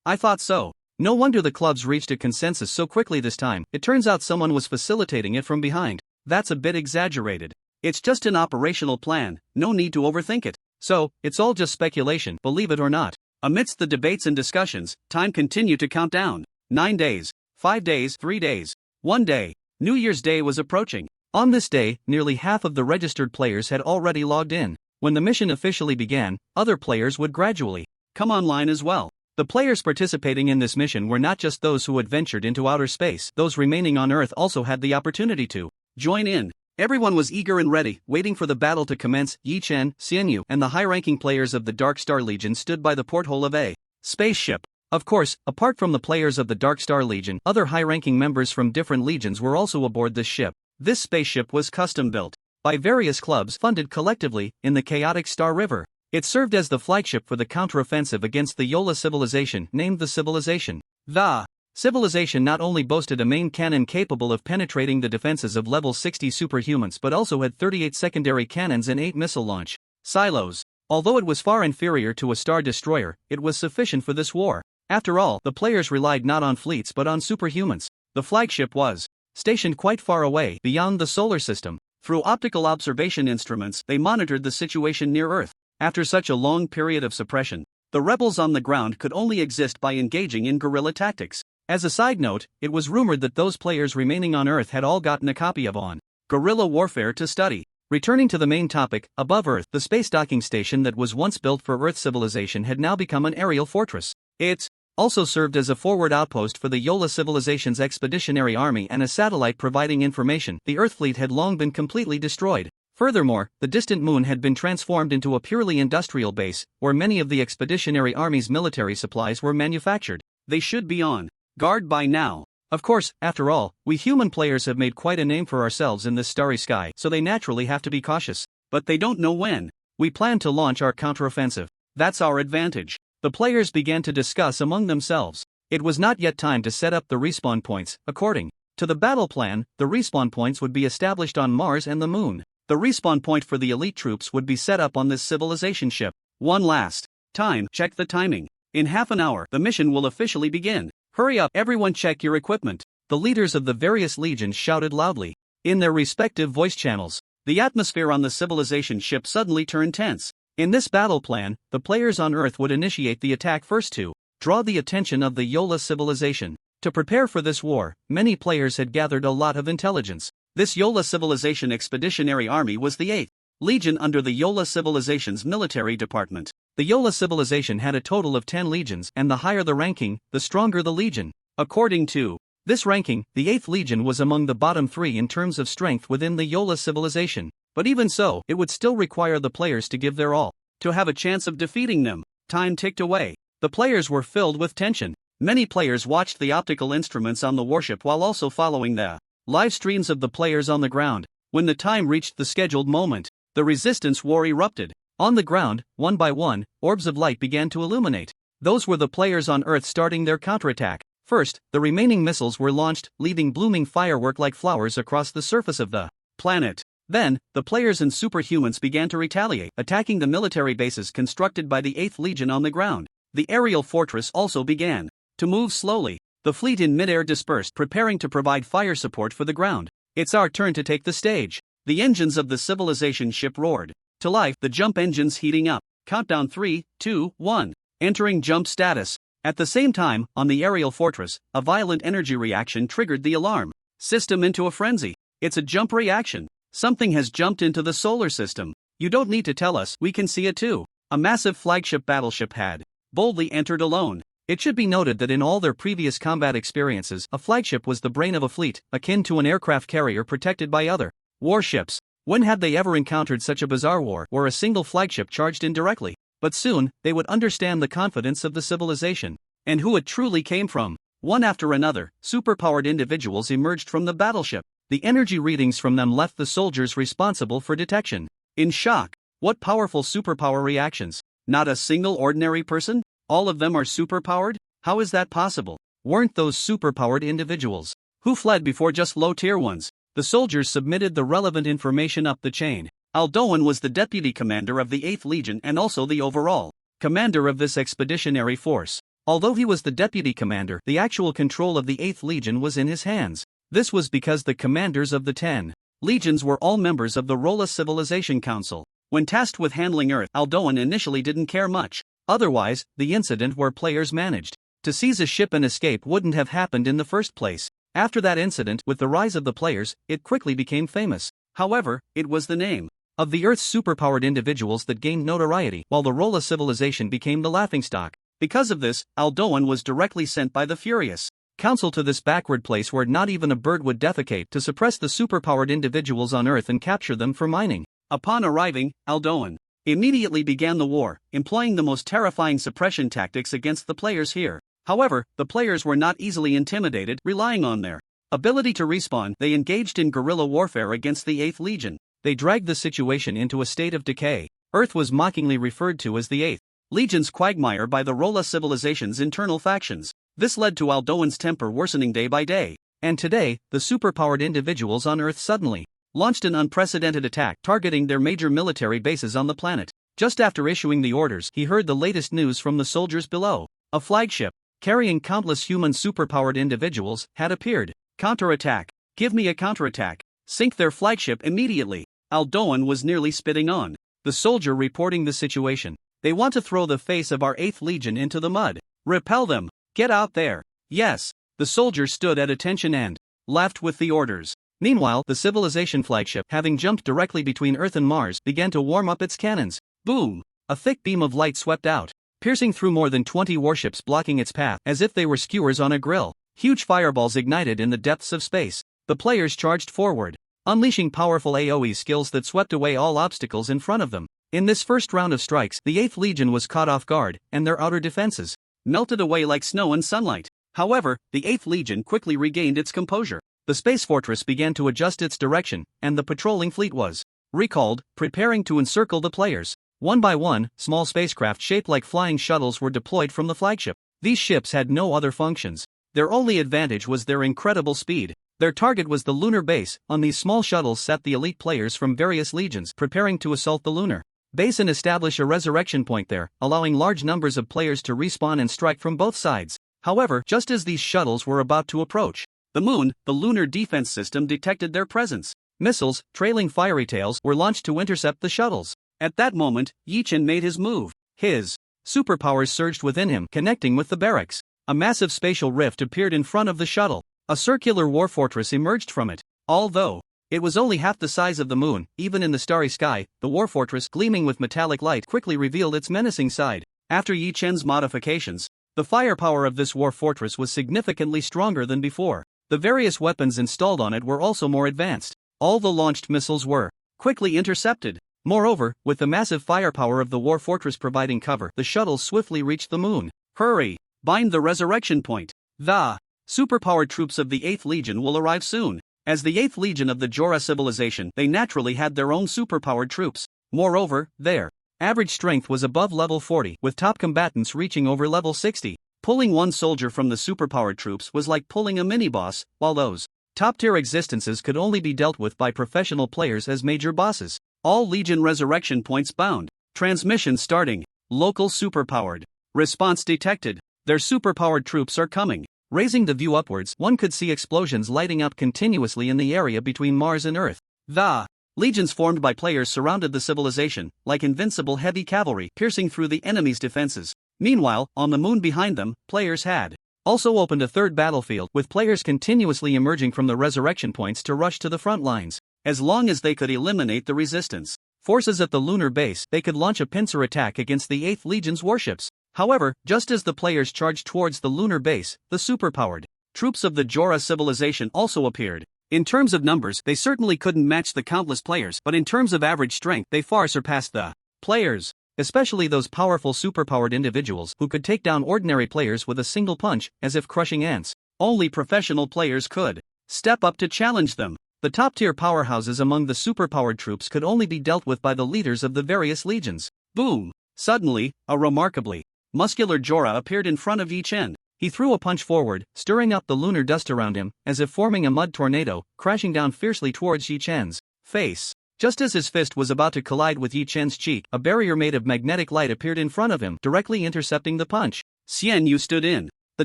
I thought so. No wonder the clubs reached a consensus so quickly this time. It turns out someone was facilitating it from behind. That's a bit exaggerated. It's just an operational plan, no need to overthink it. So, it's all just speculation, believe it or not. Amidst the debates and discussions, time continued to count down. 9 days, 5 days, 3 days, 1 day. New Year's Day was approaching. On this day, nearly half of the registered players had already logged in. When the mission officially began, other players would gradually come online as well. The players participating in this mission were not just those who had ventured into outer space. Those remaining on Earth also had the opportunity to join in. Everyone was eager and ready, waiting for the battle to commence. Yi Chen, Xianyu, and the high-ranking players of the Dark Star Legion stood by the porthole of a spaceship. Of course, apart from the players of the Dark Star Legion, other high-ranking members from different legions were also aboard this ship. This spaceship was custom-built by various clubs funded collectively in the chaotic Star River. It served as the flagship for the counteroffensive against the Yola civilization, named the Civilization. The civilization not only boasted a main cannon capable of penetrating the defenses of level 60 superhumans but also had 38 secondary cannons and 8 missile launch silos. Although it was far inferior to a star destroyer, it was sufficient for this war. After all, the players relied not on fleets but on superhumans. The flagship was stationed quite far away, beyond the solar system. Through optical observation instruments, they monitored the situation near Earth. After such a long period of suppression, the rebels on the ground could only exist by engaging in guerrilla tactics. As a side note, it was rumored that those players remaining on Earth had all gotten a copy of On Guerrilla Warfare to study. Returning to the main topic, above Earth, the space docking station that was once built for Earth civilization had now become an aerial fortress. It also served as a forward outpost for the Yola civilization's expeditionary army and a satellite providing information. The Earth fleet had long been completely destroyed. Furthermore, the distant moon had been transformed into a purely industrial base, where many of the expeditionary army's military supplies were manufactured. They should be on guard by now. Of course, after all, we human players have made quite a name for ourselves in this starry sky, so they naturally have to be cautious. But they don't know when we plan to launch our counteroffensive. That's our advantage. The players began to discuss among themselves. It was not yet time to set up the respawn points. According to the battle plan, the respawn points would be established on Mars and the Moon. The respawn point for the elite troops would be set up on this civilization ship. One last time, check the timing. In half an hour, the mission will officially begin. Hurry up, everyone, check your equipment. The leaders of the various legions shouted loudly in their respective voice channels. The atmosphere on the civilization ship suddenly turned tense. In this battle plan, the players on Earth would initiate the attack first to draw the attention of the Yola civilization. To prepare for this war, many players had gathered a lot of intelligence. This Yola civilization expeditionary army was the 8th Legion under the Yola civilization's military department. The Yola civilization had a total of 10 legions, and the higher the ranking, the stronger the legion. According to this ranking, the 8th Legion was among the bottom 3 in terms of strength within the Yola civilization. But even so, it would still require the players to give their all to have a chance of defeating them. Time ticked away. The players were filled with tension. Many players watched the optical instruments on the warship while also following the live streams of the players on the ground. When the time reached the scheduled moment, the resistance war erupted. On the ground, one by one, orbs of light began to illuminate. Those were the players on Earth starting their counterattack. First, the remaining missiles were launched, leaving blooming firework like flowers across the surface of the planet. Then, the players and superhumans began to retaliate, attacking the military bases constructed by the 8th Legion on the ground. The aerial fortress also began to move slowly. The fleet in midair dispersed, preparing to provide fire support for the ground. It's our turn to take the stage. The engines of the civilization ship roared to life, the jump engines heating up. Countdown 3, 2, 1. Entering jump status. At the same time, on the aerial fortress, a violent energy reaction triggered the alarm system into a frenzy. It's a jump reaction. Something has jumped into the solar system. You don't need to tell us, we can see it too. A massive flagship battleship had boldly entered alone. It should be noted that in all their previous combat experiences, a flagship was the brain of a fleet, akin to an aircraft carrier protected by other warships. When had they ever encountered such a bizarre war where a single flagship charged in directly? But soon, they would understand the confidence of the civilization, and who it truly came from. One after another, superpowered individuals emerged from the battleship. The energy readings from them left the soldiers responsible for detection in shock. What powerful superpower reactions! Not a single ordinary person? All of them are superpowered? How is that possible? Weren't those superpowered individuals who fled before just low-tier ones? The soldiers submitted the relevant information up the chain. Aldoan was the deputy commander of the 8th Legion and also the overall commander of this expeditionary force. Although he was the deputy commander, the actual control of the 8th Legion was in his hands. This was because the commanders of the 10 legions were all members of the Rolla Civilization Council. When tasked with handling Earth, Aldoan initially didn't care much. Otherwise, the incident where players managed to seize a ship and escape wouldn't have happened in the first place. After that incident, with the rise of the players, it quickly became famous. However, it was the name of the Earth's superpowered individuals that gained notoriety, while the Rolla civilization became the laughingstock. Because of this, Aldoan was directly sent by the furious council to this backward place where not even a bird would defecate to suppress the superpowered individuals on Earth and capture them for mining. Upon arriving, Aldoan immediately began the war, employing the most terrifying suppression tactics against the players here. However, the players were not easily intimidated, relying on their ability to respawn. They engaged in guerrilla warfare against the 8th Legion. They dragged the situation into a state of decay. Earth was mockingly referred to as the 8th Legion's quagmire by the Rolla civilization's internal factions. This led to Aldoan's temper worsening day by day. And today, the superpowered individuals on Earth suddenly launched an unprecedented attack targeting their major military bases on the planet. Just after issuing the orders, he heard the latest news from the soldiers below. A flagship, carrying countless human superpowered individuals, had appeared. Counterattack. Give me a counterattack. Sink their flagship immediately. Aldoan was nearly spitting on the soldier reporting the situation. They want to throw the face of our 8th Legion into the mud. Repel them. Get out there. Yes. The soldier stood at attention and left with the orders. Meanwhile, the civilization flagship, having jumped directly between Earth and Mars, began to warm up its cannons. Boom! A thick beam of light swept out, piercing through more than 20 warships, blocking its path as if they were skewers on a grill. Huge fireballs ignited in the depths of space. The players charged forward, unleashing powerful AoE skills that swept away all obstacles in front of them. In this first round of strikes, the 8th Legion was caught off guard, and their outer defenses melted away like snow and sunlight. However, the 8th Legion quickly regained its composure. The space fortress began to adjust its direction, and the patrolling fleet was recalled, preparing to encircle the players. One by one, small spacecraft shaped like flying shuttles were deployed from the flagship. These ships had no other functions. Their only advantage was their incredible speed. Their target was the lunar base. On these small shuttles sat the elite players from various legions, preparing to assault the lunar base and establish a resurrection point there, allowing large numbers of players to respawn and strike from both sides. However, just as these shuttles were about to approach the moon, the lunar defense system detected their presence. Missiles, trailing fiery tails, were launched to intercept the shuttles. At that moment, Yichin made his move. His superpowers surged within him, connecting with the barracks. A massive spatial rift appeared in front of the shuttle. A circular war fortress emerged from it. Although it was only half the size of the moon, even in the starry sky, the war fortress, gleaming with metallic light, quickly revealed its menacing side. After Yichen's modifications, the firepower of this war fortress was significantly stronger than before. The various weapons installed on it were also more advanced. All the launched missiles were quickly intercepted. Moreover, with the massive firepower of the war fortress providing cover, the shuttles swiftly reached the moon. Hurry! Bind the resurrection point. The superpowered troops of the 8th Legion will arrive soon. As the 8th Legion of the Jora civilization, they naturally had their own superpowered troops. Moreover, their average strength was above level 40, with top combatants reaching over level 60. Pulling one soldier from the superpowered troops was like pulling a mini-boss, while those top-tier existences could only be dealt with by professional players as major bosses. All Legion resurrection points bound. Transmission starting. Local superpowered. Response detected. Their superpowered troops are coming. Raising the view upwards, one could see explosions lighting up continuously in the area between Mars and Earth. The legions formed by players surrounded the civilization, like invincible heavy cavalry, piercing through the enemy's defenses. Meanwhile, on the moon behind them, players had also opened a third battlefield, with players continuously emerging from the resurrection points to rush to the front lines. As long as they could eliminate the resistance forces at the lunar base, they could launch a pincer attack against the 8th Legion's warships. However, just as the players charged towards the lunar base, the superpowered troops of the Jora civilization also appeared. In terms of numbers, they certainly couldn't match the countless players, but in terms of average strength, they far surpassed the players. Especially those powerful superpowered individuals who could take down ordinary players with a single punch, as if crushing ants. Only professional players could step up to challenge them. The top-tier powerhouses among the superpowered troops could only be dealt with by the leaders of the various legions. Boom! Suddenly, a remarkably muscular Jora appeared in front of Yi Chen. He threw a punch forward, stirring up the lunar dust around him, as if forming a mud tornado, crashing down fiercely towards Yi Chen's face. Just as his fist was about to collide with Yi Chen's cheek, a barrier made of magnetic light appeared in front of him, directly intercepting the punch. Xian Yu stood in the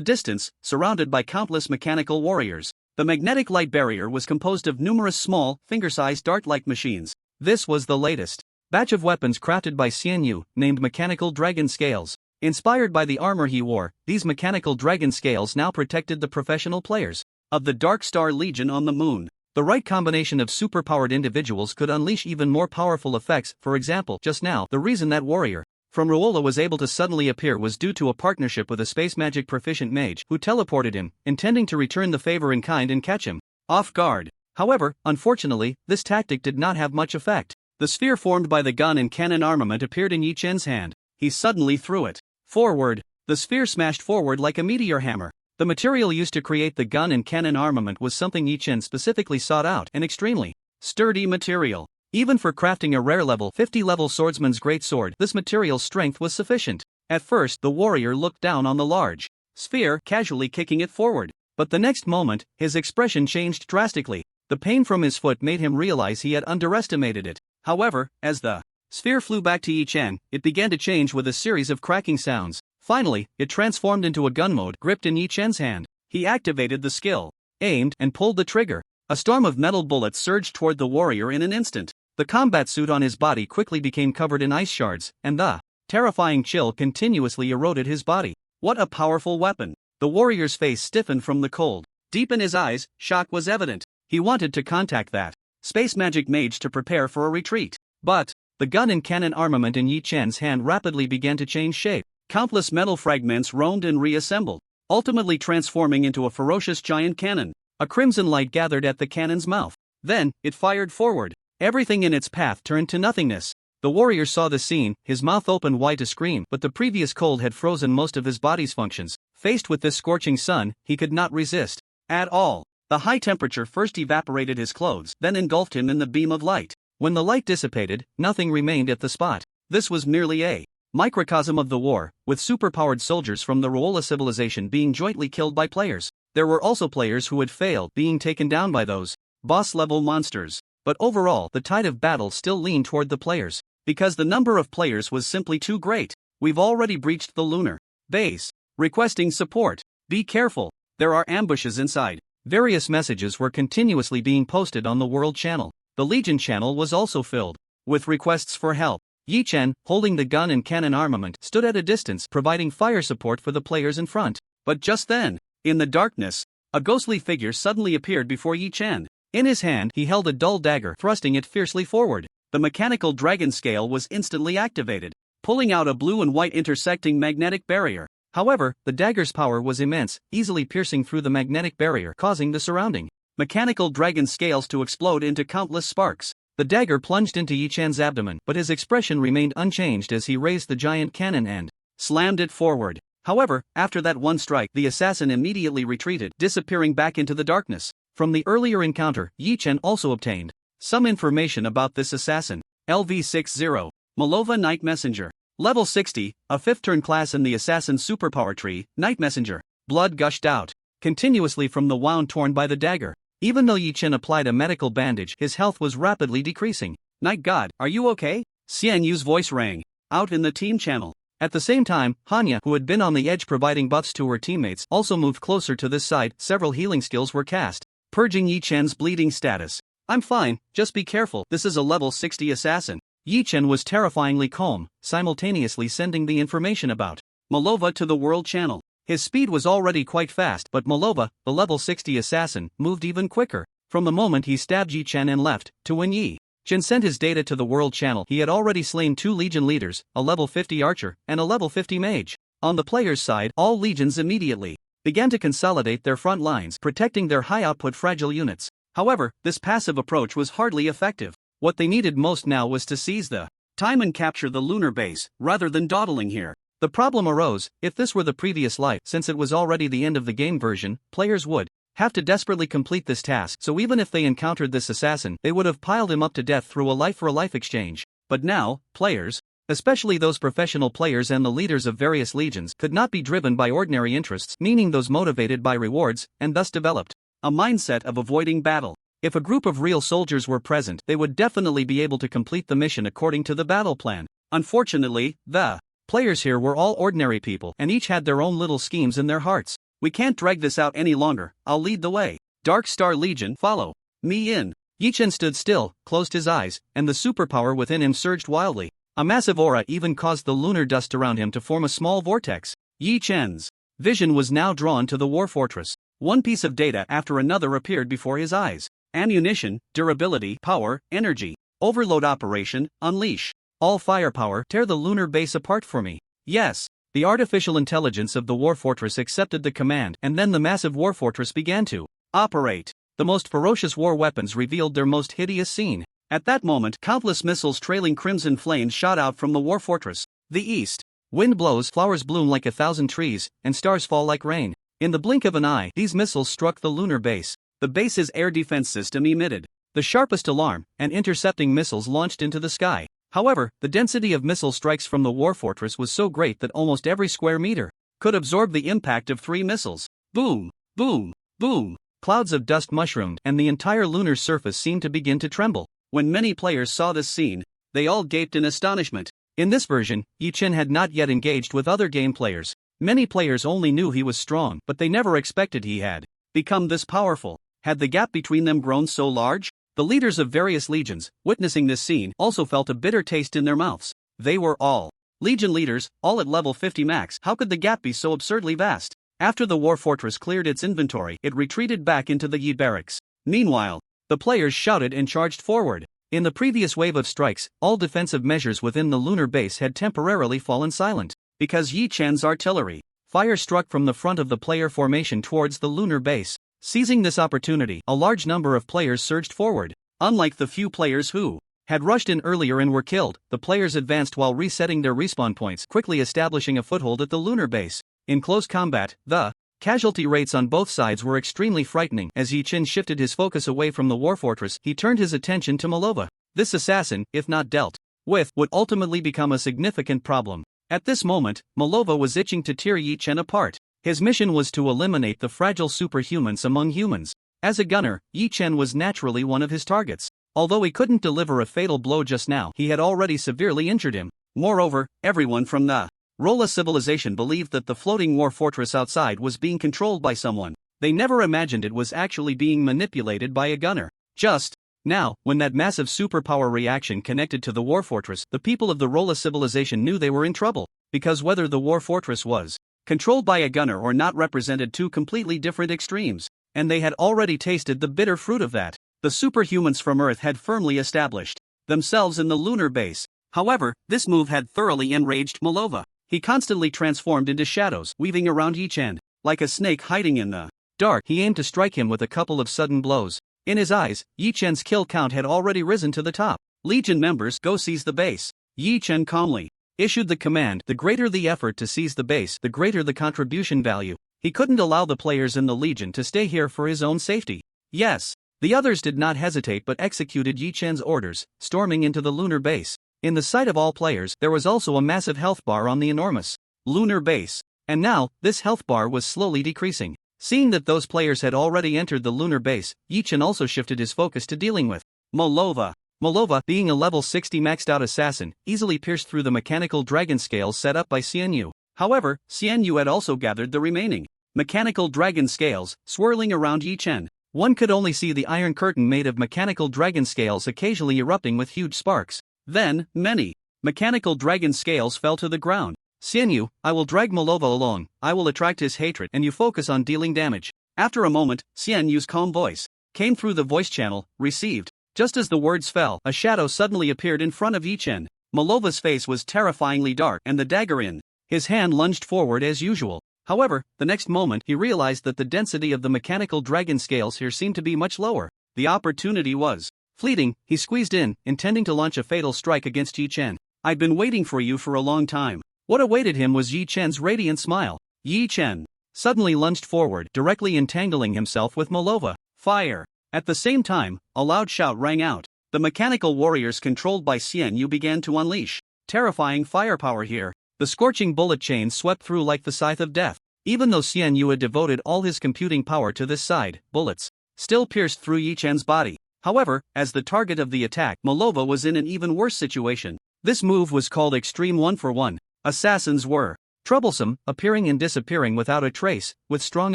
distance, surrounded by countless mechanical warriors. The magnetic light barrier was composed of numerous small, finger-sized dart-like machines. This was the latest batch of weapons crafted by Xian Yu, named Mechanical Dragon Scales. Inspired by the armor he wore, these mechanical dragon scales now protected the professional players of the Dark Star Legion on the moon. The right combination of superpowered individuals could unleash even more powerful effects. For example, just now, the reason that warrior from Ruola was able to suddenly appear was due to a partnership with a space magic proficient mage who teleported him, intending to return the favor in kind and catch him off guard. However, unfortunately, this tactic did not have much effect. The sphere formed by the gun and cannon armament appeared in Yi Chen's hand. He suddenly threw it forward. The sphere smashed forward like a meteor hammer. The material used to create the gun and cannon armament was something Yi Chen specifically sought out, an extremely sturdy material. Even for crafting a rare level 50 level swordsman's great sword, this material's strength was sufficient. At first, the warrior looked down on the large sphere, casually kicking it forward. But the next moment, his expression changed drastically. The pain from his foot made him realize he had underestimated it. However, as the sphere flew back to Yi Chen, it began to change with a series of cracking sounds. Finally, it transformed into a gun mode gripped in Yi Chen's hand. He activated the skill, aimed, and pulled the trigger. A storm of metal bullets surged toward the warrior in an instant. The combat suit on his body quickly became covered in ice shards, and the terrifying chill continuously eroded his body. What a powerful weapon! The warrior's face stiffened from the cold. Deep in his eyes, shock was evident. He wanted to contact that space magic mage to prepare for a retreat. But the gun and cannon armament in Yi Chen's hand rapidly began to change shape. Countless metal fragments roamed and reassembled, ultimately transforming into a ferocious giant cannon. A crimson light gathered at the cannon's mouth. Then, it fired forward. Everything in its path turned to nothingness. The warrior saw the scene, his mouth opened wide to scream, but the previous cold had frozen most of his body's functions. Faced with this scorching sun, he could not resist at all. The high temperature first evaporated his clothes, then engulfed him in the beam of light. When the light dissipated, nothing remained at the spot. This was merely a microcosm of the war, with superpowered soldiers from the Ruola civilization being jointly killed by players. There were also players who had failed, being taken down by those boss-level monsters. But overall, the tide of battle still leaned toward the players, because the number of players was simply too great. We've already breached the lunar base. Requesting support. Be careful. There are ambushes inside. Various messages were continuously being posted on the World Channel. The Legion channel was also filled with requests for help. Yi Chen, holding the gun and cannon armament, stood at a distance, providing fire support for the players in front. But just then, in the darkness, a ghostly figure suddenly appeared before Yi Chen. In his hand, he held a dull dagger, thrusting it fiercely forward. The mechanical dragon scale was instantly activated, pulling out a blue and white intersecting magnetic barrier. However, the dagger's power was immense, easily piercing through the magnetic barrier, causing the surrounding mechanical dragon scales to explode into countless sparks. The dagger plunged into Yi Chen's abdomen, but his expression remained unchanged as he raised the giant cannon and slammed it forward. However, after that one strike, the assassin immediately retreated, disappearing back into the darkness. From the earlier encounter, Yi Chen also obtained some information about this assassin. LV60, Malova Night Messenger. Level 60, a 5th turn class in the assassin superpower tree, Night Messenger. Blood gushed out continuously from the wound torn by the dagger. Even though Yi Chen applied a medical bandage, his health was rapidly decreasing. Night God, are you okay? Xian Yu's voice rang out in the team channel. At the same time, Hanya, who had been on the edge providing buffs to her teammates, also moved closer to this side. Several healing skills were cast, purging Yi Chen's bleeding status. I'm fine, just be careful, this is a level 60 assassin. Yi Chen was terrifyingly calm, simultaneously sending the information about Malova to the World Channel. His speed was already quite fast, but Malova, the level 60 assassin, moved even quicker. From the moment he stabbed Yi Chen and left, to when Yi Chen sent his data to the World Channel, he had already slain 2 Legion leaders, a level 50 archer, and a level 50 mage. On the players' side, all legions immediately began to consolidate their front lines, protecting their high-output fragile units. However, this passive approach was hardly effective. What they needed most now was to seize the time and capture the lunar base, rather than dawdling here. The problem arose: if this were the previous life, since it was already the end of the game version, players would have to desperately complete this task, so even if they encountered this assassin, they would have piled him up to death through a life-for-a-life exchange. But now, players, especially those professional players and the leaders of various legions, could not be driven by ordinary interests, meaning those motivated by rewards, and thus developed a mindset of avoiding battle. If a group of real soldiers were present, they would definitely be able to complete the mission according to the battle plan. Unfortunately, the players here were all ordinary people, and each had their own little schemes in their hearts. We can't drag this out any longer, I'll lead the way. Dark Star Legion, follow me in. Yi Chen stood still, closed his eyes, and the superpower within him surged wildly. A massive aura even caused the lunar dust around him to form a small vortex. Yi Chen's vision was now drawn to the war fortress. One piece of data after another appeared before his eyes. Ammunition, durability, power, energy, overload operation, unleash all firepower, tear the lunar base apart for me. Yes. The artificial intelligence of the war fortress accepted the command, and then the massive war fortress began to operate. The most ferocious war weapons revealed their most hideous scene. At that moment, countless missiles trailing crimson flames shot out from the war fortress. The east wind blows, flowers bloom like 1,000 trees, and stars fall like rain. In the blink of an eye, these missiles struck the lunar base. The base's air defense system emitted the sharpest alarm, and intercepting missiles launched into the sky. However, the density of missile strikes from the war fortress was so great that almost every square meter could absorb the impact of 3 missiles. Boom, boom, boom. Clouds of dust mushroomed, and the entire lunar surface seemed to begin to tremble. When many players saw this scene, they all gaped in astonishment. In this version, Yi Chen had not yet engaged with other game players. Many players only knew he was strong, but they never expected he had become this powerful. Had the gap between them grown so large? The leaders of various legions, witnessing this scene, also felt a bitter taste in their mouths. They were all legion leaders, all at level 50 max. How could the gap be so absurdly vast? After the war fortress cleared its inventory, it retreated back into the Yi barracks. Meanwhile, the players shouted and charged forward. In the previous wave of strikes, all defensive measures within the lunar base had temporarily fallen silent, because Yi Chen's artillery fire struck from the front of the player formation towards the lunar base. Seizing this opportunity, a large number of players surged forward. Unlike the few players who had rushed in earlier and were killed, the players advanced while resetting their respawn points, quickly establishing a foothold at the lunar base. In close combat, the casualty rates on both sides were extremely frightening. As Yi Chen shifted his focus away from the war fortress, he turned his attention to Malova. This assassin, if not dealt with, would ultimately become a significant problem. At this moment, Malova was itching to tear Yi Chen apart. His mission was to eliminate the fragile superhumans among humans. As a gunner, Yi Chen was naturally one of his targets. Although he couldn't deliver a fatal blow just now, he had already severely injured him. Moreover, everyone from the Rolla civilization believed that the floating war fortress outside was being controlled by someone. They never imagined it was actually being manipulated by a gunner. Just now, when that massive superpower reaction connected to the war fortress, the people of the Rolla civilization knew they were in trouble, because whether the war fortress was controlled by a gunner or not represented two completely different extremes, and they had already tasted the bitter fruit of that. The superhumans from Earth had firmly established themselves in the lunar base. However, this move had thoroughly enraged Malova. He constantly transformed into shadows, weaving around Yi Chen. Like a snake hiding in the dark, he aimed to strike him with a couple of sudden blows. In his eyes, Yi Chen's kill count had already risen to the top. Legion members, go seize the base. Yi Chen calmly issued the command. The greater the effort to seize the base, the greater the contribution value. He couldn't allow the players in the Legion to stay here for his own safety. Yes. The others did not hesitate but executed Yi Chen's orders, storming into the lunar base. In the sight of all players, there was also a massive health bar on the enormous lunar base. And now, this health bar was slowly decreasing. Seeing that those players had already entered the lunar base, Yi Chen also shifted his focus to dealing with Malova. Malova, being a level 60 maxed out assassin, easily pierced through the mechanical dragon scales set up by Xianyu. However, Xianyu had also gathered the remaining mechanical dragon scales, swirling around Yi Chen. One could only see the iron curtain made of mechanical dragon scales occasionally erupting with huge sparks. Then, many mechanical dragon scales fell to the ground. Xianyu, I will drag Malova along, I will attract his hatred and you focus on dealing damage. After a moment, Xianyu's calm voice came through the voice channel, received. Just as the words fell, a shadow suddenly appeared in front of Yi Chen. Malova's face was terrifyingly dark and the dagger in His hand lunged forward as usual. However, the next moment he realized that the density of the mechanical dragon scales here seemed to be much lower. The opportunity was fleeting. He squeezed in, intending to launch a fatal strike against Yi Chen. "I've been waiting for you for a long time." What awaited him was Yi Chen's radiant smile. Yi Chen suddenly lunged forward, directly entangling himself with Malova. Fire! At the same time, a loud shout rang out. The mechanical warriors controlled by Xian Yu began to unleash terrifying firepower here. The scorching bullet chains swept through like the scythe of death. Even though Xian Yu had devoted all his computing power to this side, bullets still pierced through Yi Chen's body. However, as the target of the attack, Malova was in an even worse situation. This move was called Extreme 1-for-1. Assassins were troublesome, appearing and disappearing without a trace, with strong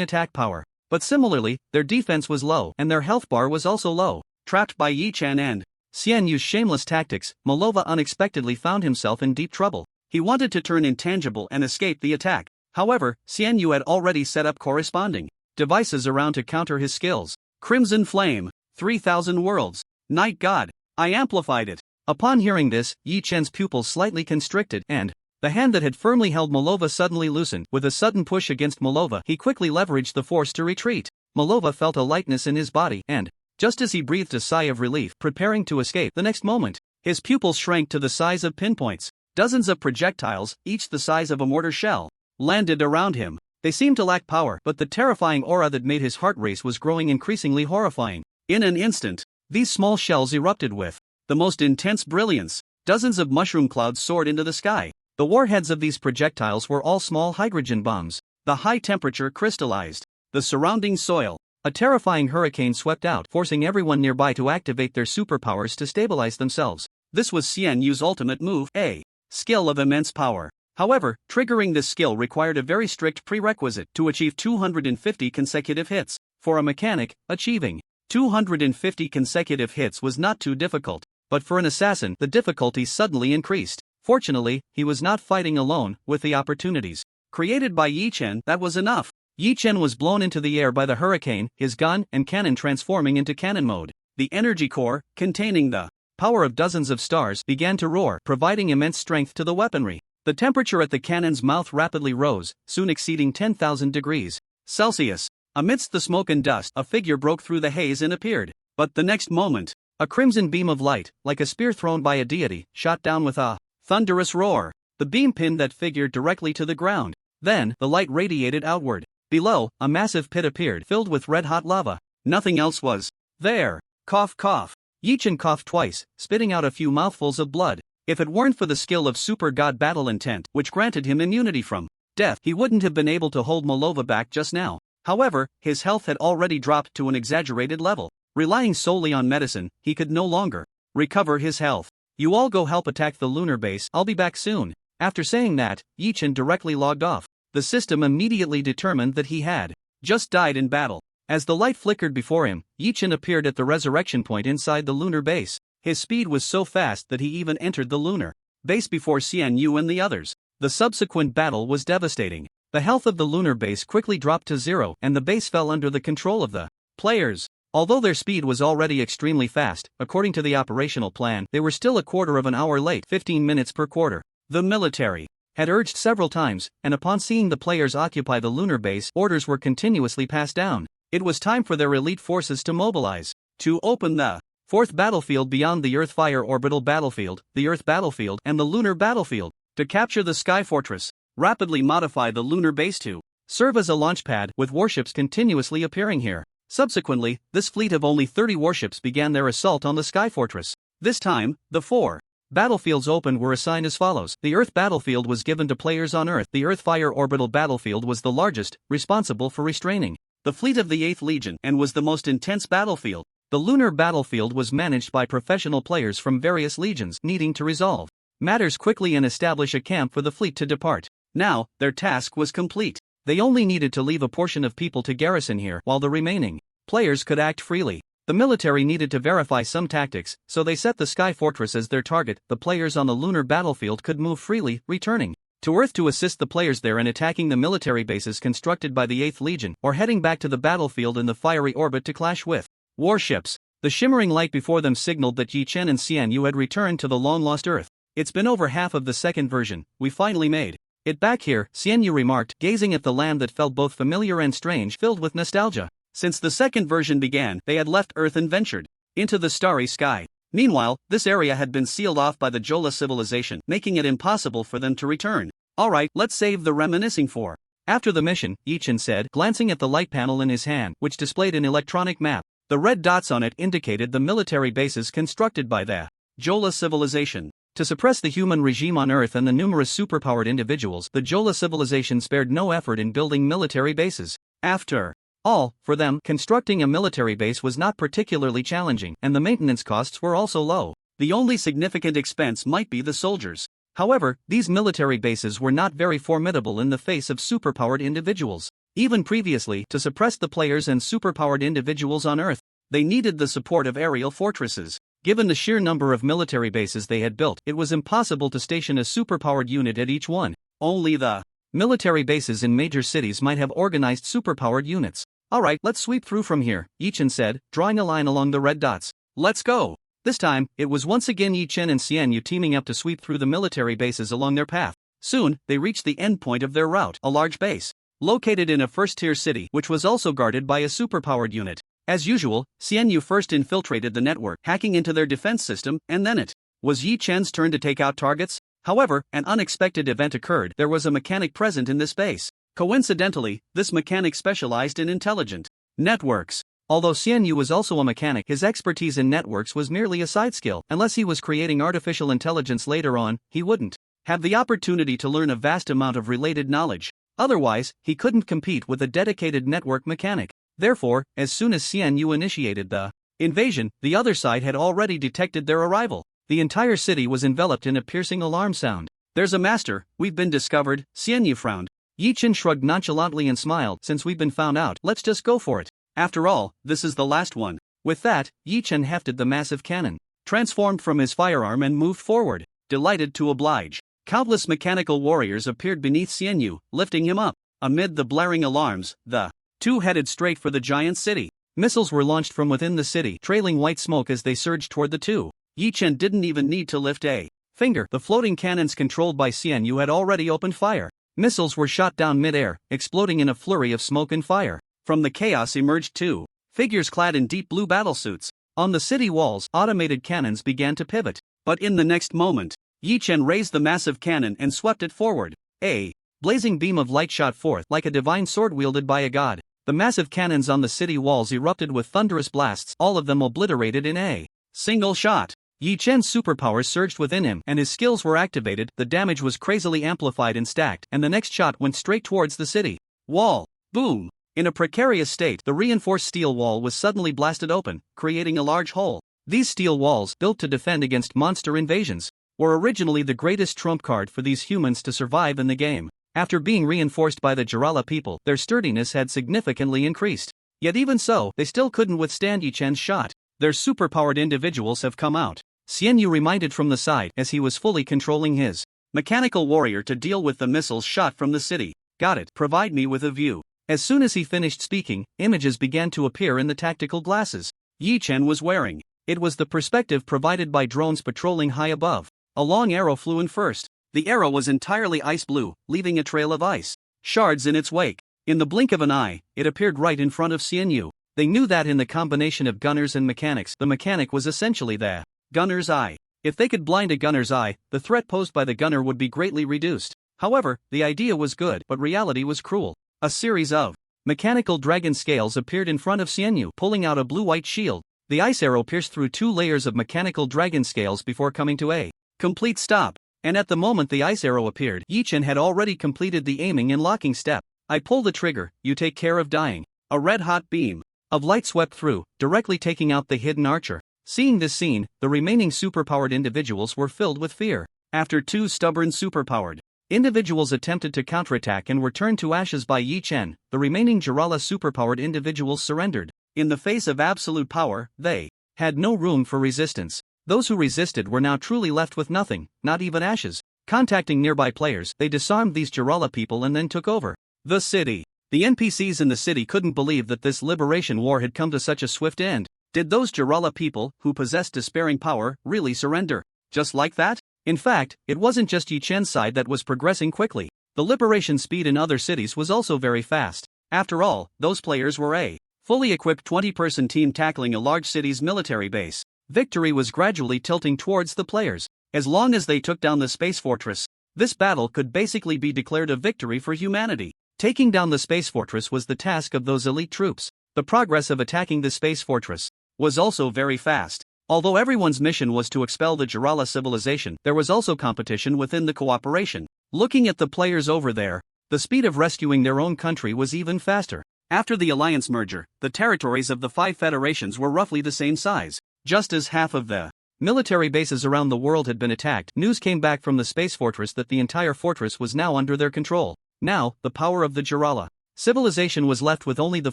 attack power. But similarly, their defense was low, and their health bar was also low. Trapped by Yi Chen and Xian Yu's shameless tactics, Malova unexpectedly found himself in deep trouble. He wanted to turn intangible and escape the attack. However, Xian Yu had already set up corresponding devices around to counter his skills. Crimson Flame, 3000 Worlds, Night God. I amplified it. Upon hearing this, Yi Chen's pupils slightly constricted, and the hand that had firmly held Malova suddenly loosened. With a sudden push against Malova, he quickly leveraged the force to retreat. Malova felt a lightness in his body, and just as he breathed a sigh of relief, preparing to escape, the next moment, his pupils shrank to the size of pinpoints. Dozens of projectiles, each the size of a mortar shell, landed around him. They seemed to lack power, but the terrifying aura that made his heart race was growing increasingly horrifying. In an instant, these small shells erupted with the most intense brilliance. Dozens of mushroom clouds soared into the sky. The warheads of these projectiles were all small hydrogen bombs. The high temperature crystallized the surrounding soil. A terrifying hurricane swept out, forcing everyone nearby to activate their superpowers to stabilize themselves. This was Xian Yu's ultimate move, a skill of immense power. However, triggering this skill required a very strict prerequisite to achieve 250 consecutive hits. For a mechanic, achieving 250 consecutive hits was not too difficult, but for an assassin, the difficulty suddenly increased. Fortunately, he was not fighting alone. With the opportunities created by Yi Chen, that was enough. Yi Chen was blown into the air by the hurricane, his gun and cannon transforming into cannon mode. The energy core, containing the power of dozens of stars, began to roar, providing immense strength to the weaponry. The temperature at the cannon's mouth rapidly rose, soon exceeding 10,000 degrees Celsius. Amidst the smoke and dust, a figure broke through the haze and appeared. But the next moment, a crimson beam of light, like a spear thrown by a deity, shot down with a thunderous roar. The beam pinned that figure directly to the ground. Then, the light radiated outward. Below, a massive pit appeared, filled with red-hot lava. Nothing else was there. Cough cough. Yi Chen coughed twice, spitting out a few mouthfuls of blood. If it weren't for the skill of Super God Battle Intent, which granted him immunity from death, he wouldn't have been able to hold Malova back just now. However, his health had already dropped to an exaggerated level. Relying solely on medicine, he could no longer recover his health. "You all go help attack the lunar base, I'll be back soon." After saying that, Yi Chen directly logged off. The system immediately determined that he had just died in battle. As the light flickered before him, Yi Chen appeared at the resurrection point inside the lunar base. His speed was so fast that he even entered the lunar base before Xian Yu and the others. The subsequent battle was devastating. The health of the lunar base quickly dropped to zero, and the base fell under the control of the players. Although their speed was already extremely fast, according to the operational plan, they were still a quarter of an hour late, 15 minutes per quarter. The military had urged several times, and upon seeing the players occupy the lunar base, orders were continuously passed down. It was time for their elite forces to mobilize, to open the fourth battlefield beyond the Earth-Fire Orbital Battlefield, the Earth Battlefield, and the Lunar Battlefield, to capture the Sky Fortress, rapidly modify the lunar base to serve as a launch pad, with warships continuously appearing here. Subsequently, this fleet of only 30 warships began their assault on the Sky Fortress. This time, the four battlefields opened were assigned as follows. The Earth Battlefield was given to players on Earth. The Earth-Fire Orbital Battlefield was the largest, responsible for restraining the fleet of the 8th Legion, and was the most intense battlefield. The Lunar Battlefield was managed by professional players from various legions, needing to resolve matters quickly and establish a camp for the fleet to depart. Now, their task was complete. They only needed to leave a portion of people to garrison here, while the remaining players could act freely. The military needed to verify some tactics, so they set the Sky Fortress as their target. The players on the lunar battlefield could move freely, returning to Earth to assist the players there in attacking the military bases constructed by the 8th Legion, or heading back to the battlefield in the fiery orbit to clash with warships. The shimmering light before them signaled that Yi Chen and Xian Yu had returned to the long-lost Earth. "It's been over half of the second version, we finally made It back here, Xianyu remarked, gazing at the land that felt both familiar and strange, filled with nostalgia. Since the second version began, they had left Earth and ventured into the starry sky. Meanwhile, this area had been sealed off by the Jola civilization, making it impossible for them to return. Alright, let's save the reminiscing for after the mission, Yichen said, glancing at the light panel in his hand, which displayed an electronic map. The red dots on it indicated the military bases constructed by the Jola civilization. To suppress the human regime on Earth and the numerous superpowered individuals, the Jola civilization spared no effort in building military bases. After all, for them, constructing a military base was not particularly challenging, and the maintenance costs were also low. The only significant expense might be the soldiers. However, these military bases were not very formidable in the face of superpowered individuals. Even previously, to suppress the players and superpowered individuals on Earth, they needed the support of aerial fortresses. Given the sheer number of military bases they had built, it was impossible to station a superpowered unit at each one. Only the military bases in major cities might have organized superpowered units. Alright, let's sweep through from here, Yichen said, drawing a line along the red dots. Let's go. This time, it was once again Yichen and Xianyu teaming up to sweep through the military bases along their path. Soon, they reached the end point of their route, a large base, located in a first-tier city, which was also guarded by a superpowered unit. As usual, Xianyu first infiltrated the network, hacking into their defense system, and then it was Yichen's turn to take out targets. However, an unexpected event occurred. There was a mechanic present in this base. Coincidentally, this mechanic specialized in intelligent networks. Although Xianyu was also a mechanic, his expertise in networks was merely a side skill. Unless he was creating artificial intelligence later on, he wouldn't have the opportunity to learn a vast amount of related knowledge. Otherwise, he couldn't compete with a dedicated network mechanic. Therefore, as soon as Xianyu initiated the invasion, the other side had already detected their arrival. The entire city was enveloped in a piercing alarm sound. There's a master, we've been discovered, Xianyu frowned. Yichen shrugged nonchalantly and smiled. Since we've been found out, let's just go for it. After all, this is the last one. With that, Yichen hefted the massive cannon, transformed from his firearm and moved forward, delighted to oblige. Countless mechanical warriors appeared beneath Xianyu, lifting him up. Amid the blaring alarms, the two headed straight for the giant city. Missiles were launched from within the city, trailing white smoke as they surged toward the two. Yichen didn't even need to lift a finger. The floating cannons controlled by Xianyu had already opened fire. Missiles were shot down mid-air, exploding in a flurry of smoke and fire. From the chaos emerged two figures clad in deep blue battlesuits. On the city walls, automated cannons began to pivot. But in the next moment, Yichen raised the massive cannon and swept it forward. A blazing beam of light shot forth like a divine sword wielded by a god. The massive cannons on the city walls erupted with thunderous blasts, all of them obliterated in a single shot. Yichen's superpowers surged within him, and his skills were activated. The damage was crazily amplified and stacked, and the next shot went straight towards the city wall. Boom! In a precarious state, the reinforced steel wall was suddenly blasted open, creating a large hole. These steel walls, built to defend against monster invasions, were originally the greatest trump card for these humans to survive in the game. After being reinforced by the Jarala people, their sturdiness had significantly increased. Yet even so, they still couldn't withstand Yichen's shot. Their superpowered individuals have come out, Xianyu reminded from the side as he was fully controlling his mechanical warrior to deal with the missiles shot from the city. Got it, provide me with a view. As soon as he finished speaking, images began to appear in the tactical glasses Yichen was wearing. It was the perspective provided by drones patrolling high above. A long arrow flew in first. The arrow was entirely ice blue, leaving a trail of ice shards in its wake. In the blink of an eye, it appeared right in front of Xianyu. They knew that in the combination of gunners and mechanics, the mechanic was essentially the gunner's eye. If they could blind a gunner's eye, the threat posed by the gunner would be greatly reduced. However, the idea was good, but reality was cruel. A series of mechanical dragon scales appeared in front of Xianyu, pulling out a blue-white shield. The ice arrow pierced through 2 layers of mechanical dragon scales before coming to a complete stop. And at the moment the ice arrow appeared, Yichen had already completed the aiming and locking step. I pull the trigger, you take care of dying. A red-hot beam of light swept through, directly taking out the hidden archer. Seeing this scene, the remaining superpowered individuals were filled with fear. After 2 stubborn superpowered individuals attempted to counterattack and were turned to ashes by Yichen, the remaining Jarala superpowered individuals surrendered. In the face of absolute power, they had no room for resistance. Those who resisted were now truly left with nothing, not even ashes. Contacting nearby players, they disarmed these Jarala people and then took over the city. The NPCs in the city couldn't believe that this liberation war had come to such a swift end. Did those Jarala people, who possessed despairing power, really surrender? Just like that? In fact, it wasn't just Yichen's side that was progressing quickly. The liberation speed in other cities was also very fast. After all, those players were a fully equipped 20-person team tackling a large city's military base. Victory was gradually tilting towards the players. As long as they took down the space fortress, this battle could basically be declared a victory for humanity. Taking down the space fortress was the task of those elite troops. The progress of attacking the space fortress was also very fast. Although everyone's mission was to expel the Jarala civilization, there was also competition within the cooperation. Looking at the players over there, the speed of rescuing their own country was even faster. After the alliance merger, the territories of the 5 federations were roughly the same size. Just as half of the military bases around the world had been attacked, news came back from the space fortress that the entire fortress was now under their control. Now, the power of the Jarala civilization was left with only the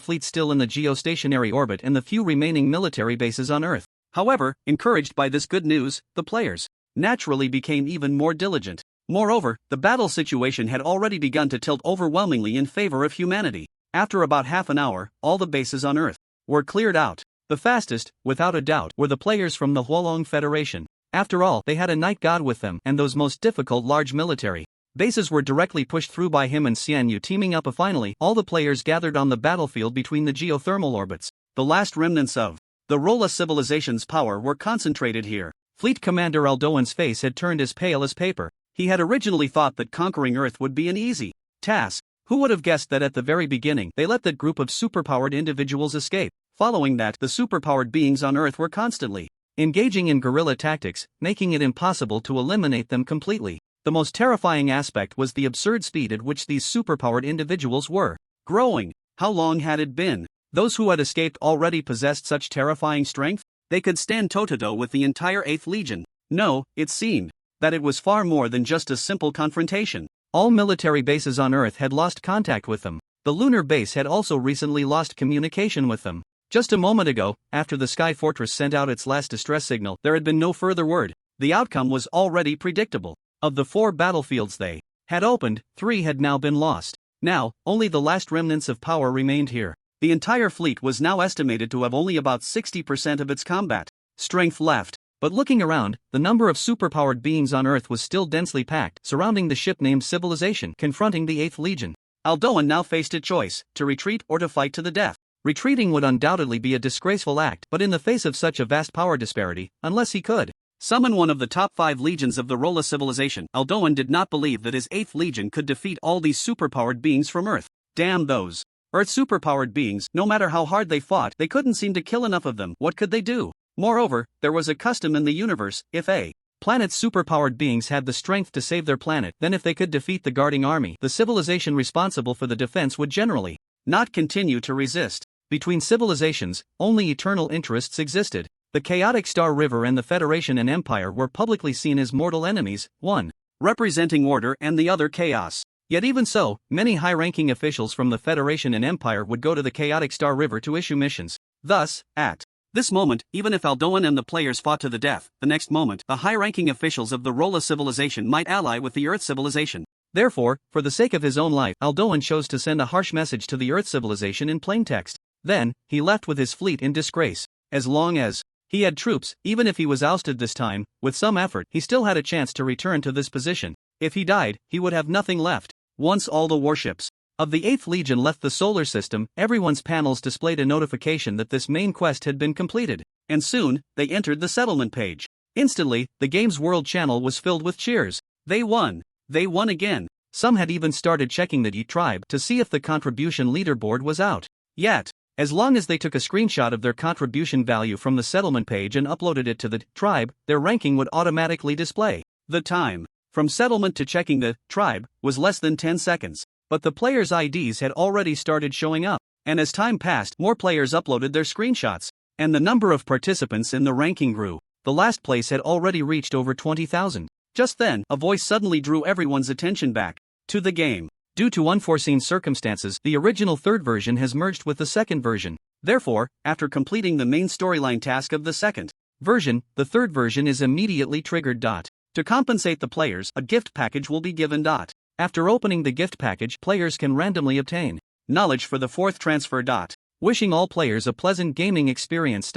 fleet still in the geostationary orbit and the few remaining military bases on Earth. However, encouraged by this good news, the players naturally became even more diligent. Moreover, the battle situation had already begun to tilt overwhelmingly in favor of humanity. After about half an hour, all the bases on Earth were cleared out. The fastest, without a doubt, were the players from the Huolong Federation. After all, they had a night god with them, and those most difficult large military bases were directly pushed through by him and Xian Yu teaming up. Finally, all the players gathered on the battlefield between the geothermal orbits. The last remnants of the Rolla civilization's power were concentrated here. Fleet Commander Aldoan's face had turned as pale as paper. He had originally thought that conquering Earth would be an easy task. Who would have guessed that at the very beginning they let that group of superpowered individuals escape? Following that, the superpowered beings on Earth were constantly engaging in guerrilla tactics, making it impossible to eliminate them completely. The most terrifying aspect was the absurd speed at which these superpowered individuals were growing. How long had it been? Those who had escaped already possessed such terrifying strength? They could stand toe-to-toe with the entire 8th Legion. No, it seemed that it was far more than just a simple confrontation. All military bases on Earth had lost contact with them. The lunar base had also recently lost communication with them. Just a moment ago, after the Sky Fortress sent out its last distress signal, there had been no further word. The outcome was already predictable. Of the 4 battlefields they had opened, 3 had now been lost. Now, only the last remnants of power remained here. The entire fleet was now estimated to have only about 60% of its combat strength left. But looking around, the number of superpowered beings on Earth was still densely packed, surrounding the ship named Civilization, confronting the 8th Legion. Aldoan now faced a choice, to retreat or to fight to the death. Retreating would undoubtedly be a disgraceful act, but in the face of such a vast power disparity, unless he could summon one of the top 5 legions of the Rolla civilization, Aldoan did not believe that his 8th Legion could defeat all these superpowered beings from Earth. Damn those Earth superpowered beings, no matter how hard they fought, they couldn't seem to kill enough of them. What could they do? Moreover, there was a custom in the universe: if a planet's superpowered beings had the strength to save their planet, then if they could defeat the guarding army, the civilization responsible for the defense would generally not continue to resist. Between civilizations, only eternal interests existed. The chaotic Star River and the Federation and Empire were publicly seen as mortal enemies, one representing order and the other chaos. Yet even so, many high-ranking officials from the Federation and Empire would go to the chaotic Star River to issue missions. Thus, at this moment, even if Aldoan and the players fought to the death, the next moment, the high-ranking officials of the Rolla civilization might ally with the Earth civilization. Therefore, for the sake of his own life, Aldoan chose to send a harsh message to the Earth civilization in plain text. Then, he left with his fleet in disgrace. As long as he had troops, even if he was ousted this time, with some effort, he still had a chance to return to this position. If he died, he would have nothing left. Once all the warships of the 8th Legion left the solar system, everyone's panels displayed a notification that this main quest had been completed. And soon, they entered the settlement page. Instantly, the game's world channel was filled with cheers. They won. They won again. Some had even started checking the D tribe to see if the contribution leaderboard was out yet. As long as they took a screenshot of their contribution value from the settlement page and uploaded it to the tribe, their ranking would automatically display. The time from settlement to checking the tribe was less than 10 seconds. But the players' IDs had already started showing up. And as time passed, more players uploaded their screenshots. And the number of participants in the ranking grew. The last place had already reached over 20,000. Just then, a voice suddenly drew everyone's attention back to the game. Due to unforeseen circumstances, the original 3rd version has merged with the 2nd version. Therefore, after completing the main storyline task of the 2nd version, the 3rd version is immediately triggered. To compensate the players, a gift package will be given. After opening the gift package, players can randomly obtain knowledge for the 4th transfer. Wishing all players a pleasant gaming experience.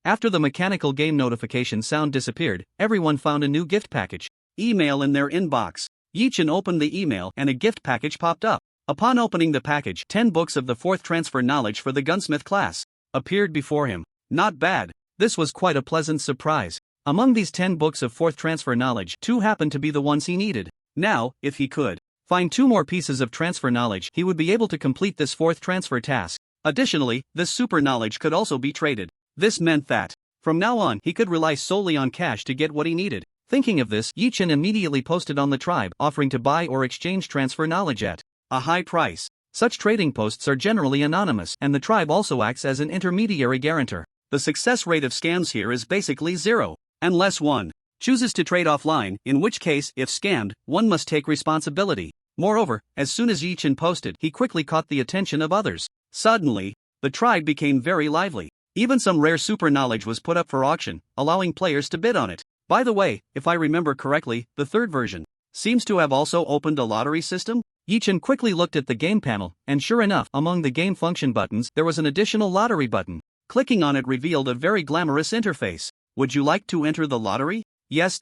After the mechanical game notification sound disappeared, everyone found a new gift package email in their inbox. Yi-Chen opened the email and a gift package popped up. Upon opening the package, 10 books of the 4th transfer knowledge for the gunsmith class appeared before him. Not bad. This was quite a pleasant surprise. Among these 10 books of 4th transfer knowledge, 2 happened to be the ones he needed. Now, if he could find 2 more pieces of transfer knowledge, he would be able to complete this 4th transfer task. Additionally, this super knowledge could also be traded. This meant that, from now on, he could rely solely on cash to get what he needed. Thinking of this, Yi-Chen immediately posted on the tribe offering to buy or exchange transfer knowledge at a high price. Such trading posts are generally anonymous, and the tribe also acts as an intermediary guarantor. The success rate of scams here is basically 0, unless one chooses to trade offline, in which case, if scammed, one must take responsibility. Moreover, as soon as Yi-Chen posted, he quickly caught the attention of others. Suddenly, the tribe became very lively. Even some rare super knowledge was put up for auction, allowing players to bid on it. By the way, if I remember correctly, the 3rd version seems to have also opened a lottery system. Yi-Chen quickly looked at the game panel, and sure enough, among the game function buttons, there was an additional lottery button. Clicking on it revealed a very glamorous interface. Would you like to enter the lottery? Yes.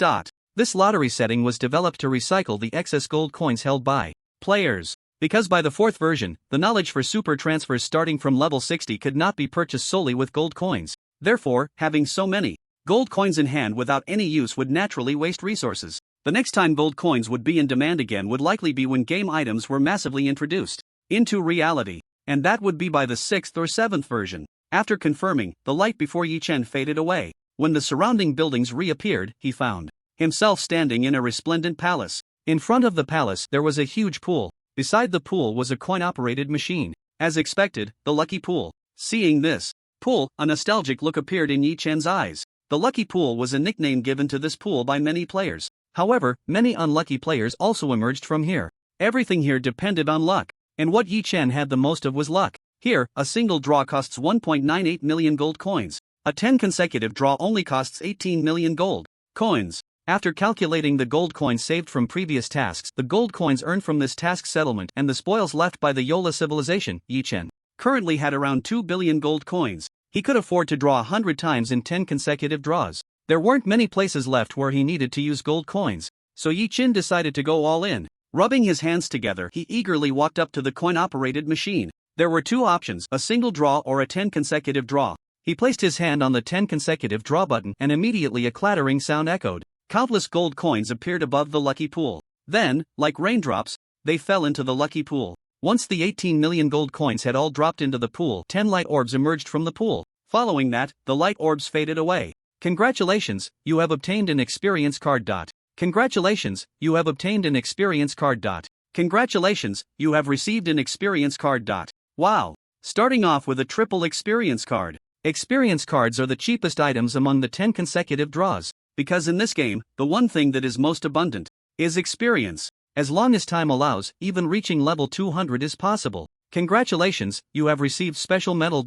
This lottery setting was developed to recycle the excess gold coins held by players. Because by the 4th version, the knowledge for super transfers starting from level 60 could not be purchased solely with gold coins. Therefore, having so many gold coins in hand without any use would naturally waste resources. The next time gold coins would be in demand again would likely be when game items were massively introduced into reality, and that would be by the 6th or 7th version. After confirming, the light before Yi-Chen faded away. When the surrounding buildings reappeared, he found himself standing in a resplendent palace. In front of the palace there was a huge pool. Beside the pool was a coin-operated machine. As expected, the lucky pool. Seeing this pool, a nostalgic look appeared in Yi-Chen's eyes. The lucky pool was a nickname given to this pool by many players. However, many unlucky players also emerged from here. Everything here depended on luck, and what Yi-Chen had the most of was luck. Here, a single draw costs 1.98 million gold coins. A 10 consecutive draw only costs 18 million gold coins. After calculating the gold coins saved from previous tasks, the gold coins earned from this task settlement, and the spoils left by the Yola civilization, Yi-Chen currently had around 2 billion gold coins. He could afford to draw 100 times in 10 consecutive draws. There weren't many places left where he needed to use gold coins, so Yi-Chen decided to go all in. Rubbing his hands together, he eagerly walked up to the coin-operated machine. There were 2 options, a single draw or a 10 consecutive draw. He placed his hand on the 10 consecutive draw button, and immediately a clattering sound echoed. Countless gold coins appeared above the lucky pool. Then, like raindrops, they fell into the lucky pool. Once the 18 million gold coins had all dropped into the pool, 10 light orbs emerged from the pool. Following that, the light orbs faded away. Congratulations, you have obtained an experience card. Congratulations, you have obtained an experience card. Congratulations, you have received an experience card. Wow! Starting off with a triple experience card. Experience cards are the cheapest items among the 10 consecutive draws, because in this game, the one thing that is most abundant is experience. As long as time allows, even reaching level 200 is possible. Congratulations, you have received special medal.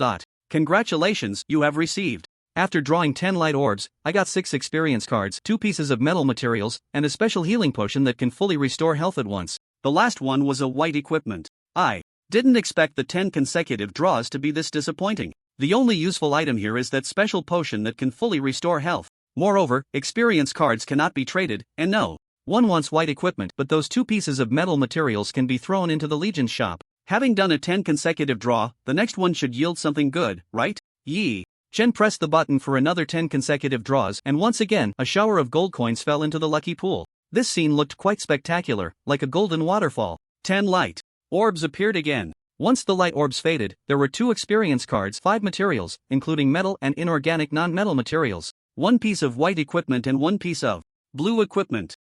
Congratulations, you have received. After drawing 10 light orbs, I got 6 experience cards, 2 pieces of metal materials, and a special healing potion that can fully restore health at once. The last one was a white equipment. I didn't expect the 10 consecutive draws to be this disappointing. The only useful item here is that special potion that can fully restore health. Moreover, experience cards cannot be traded, and no one wants white equipment, but those 2 pieces of metal materials can be thrown into the Legion's shop. Having done a 10 consecutive draw, the next one should yield something good, right? Yi-Chen pressed the button for another 10 consecutive draws, and once again, a shower of gold coins fell into the lucky pool. This scene looked quite spectacular, like a golden waterfall. 10 light orbs appeared again. Once the light orbs faded, there were 2 experience cards, 5 materials, including metal and inorganic non-metal materials, 1 piece of white equipment and 1 piece of blue equipment.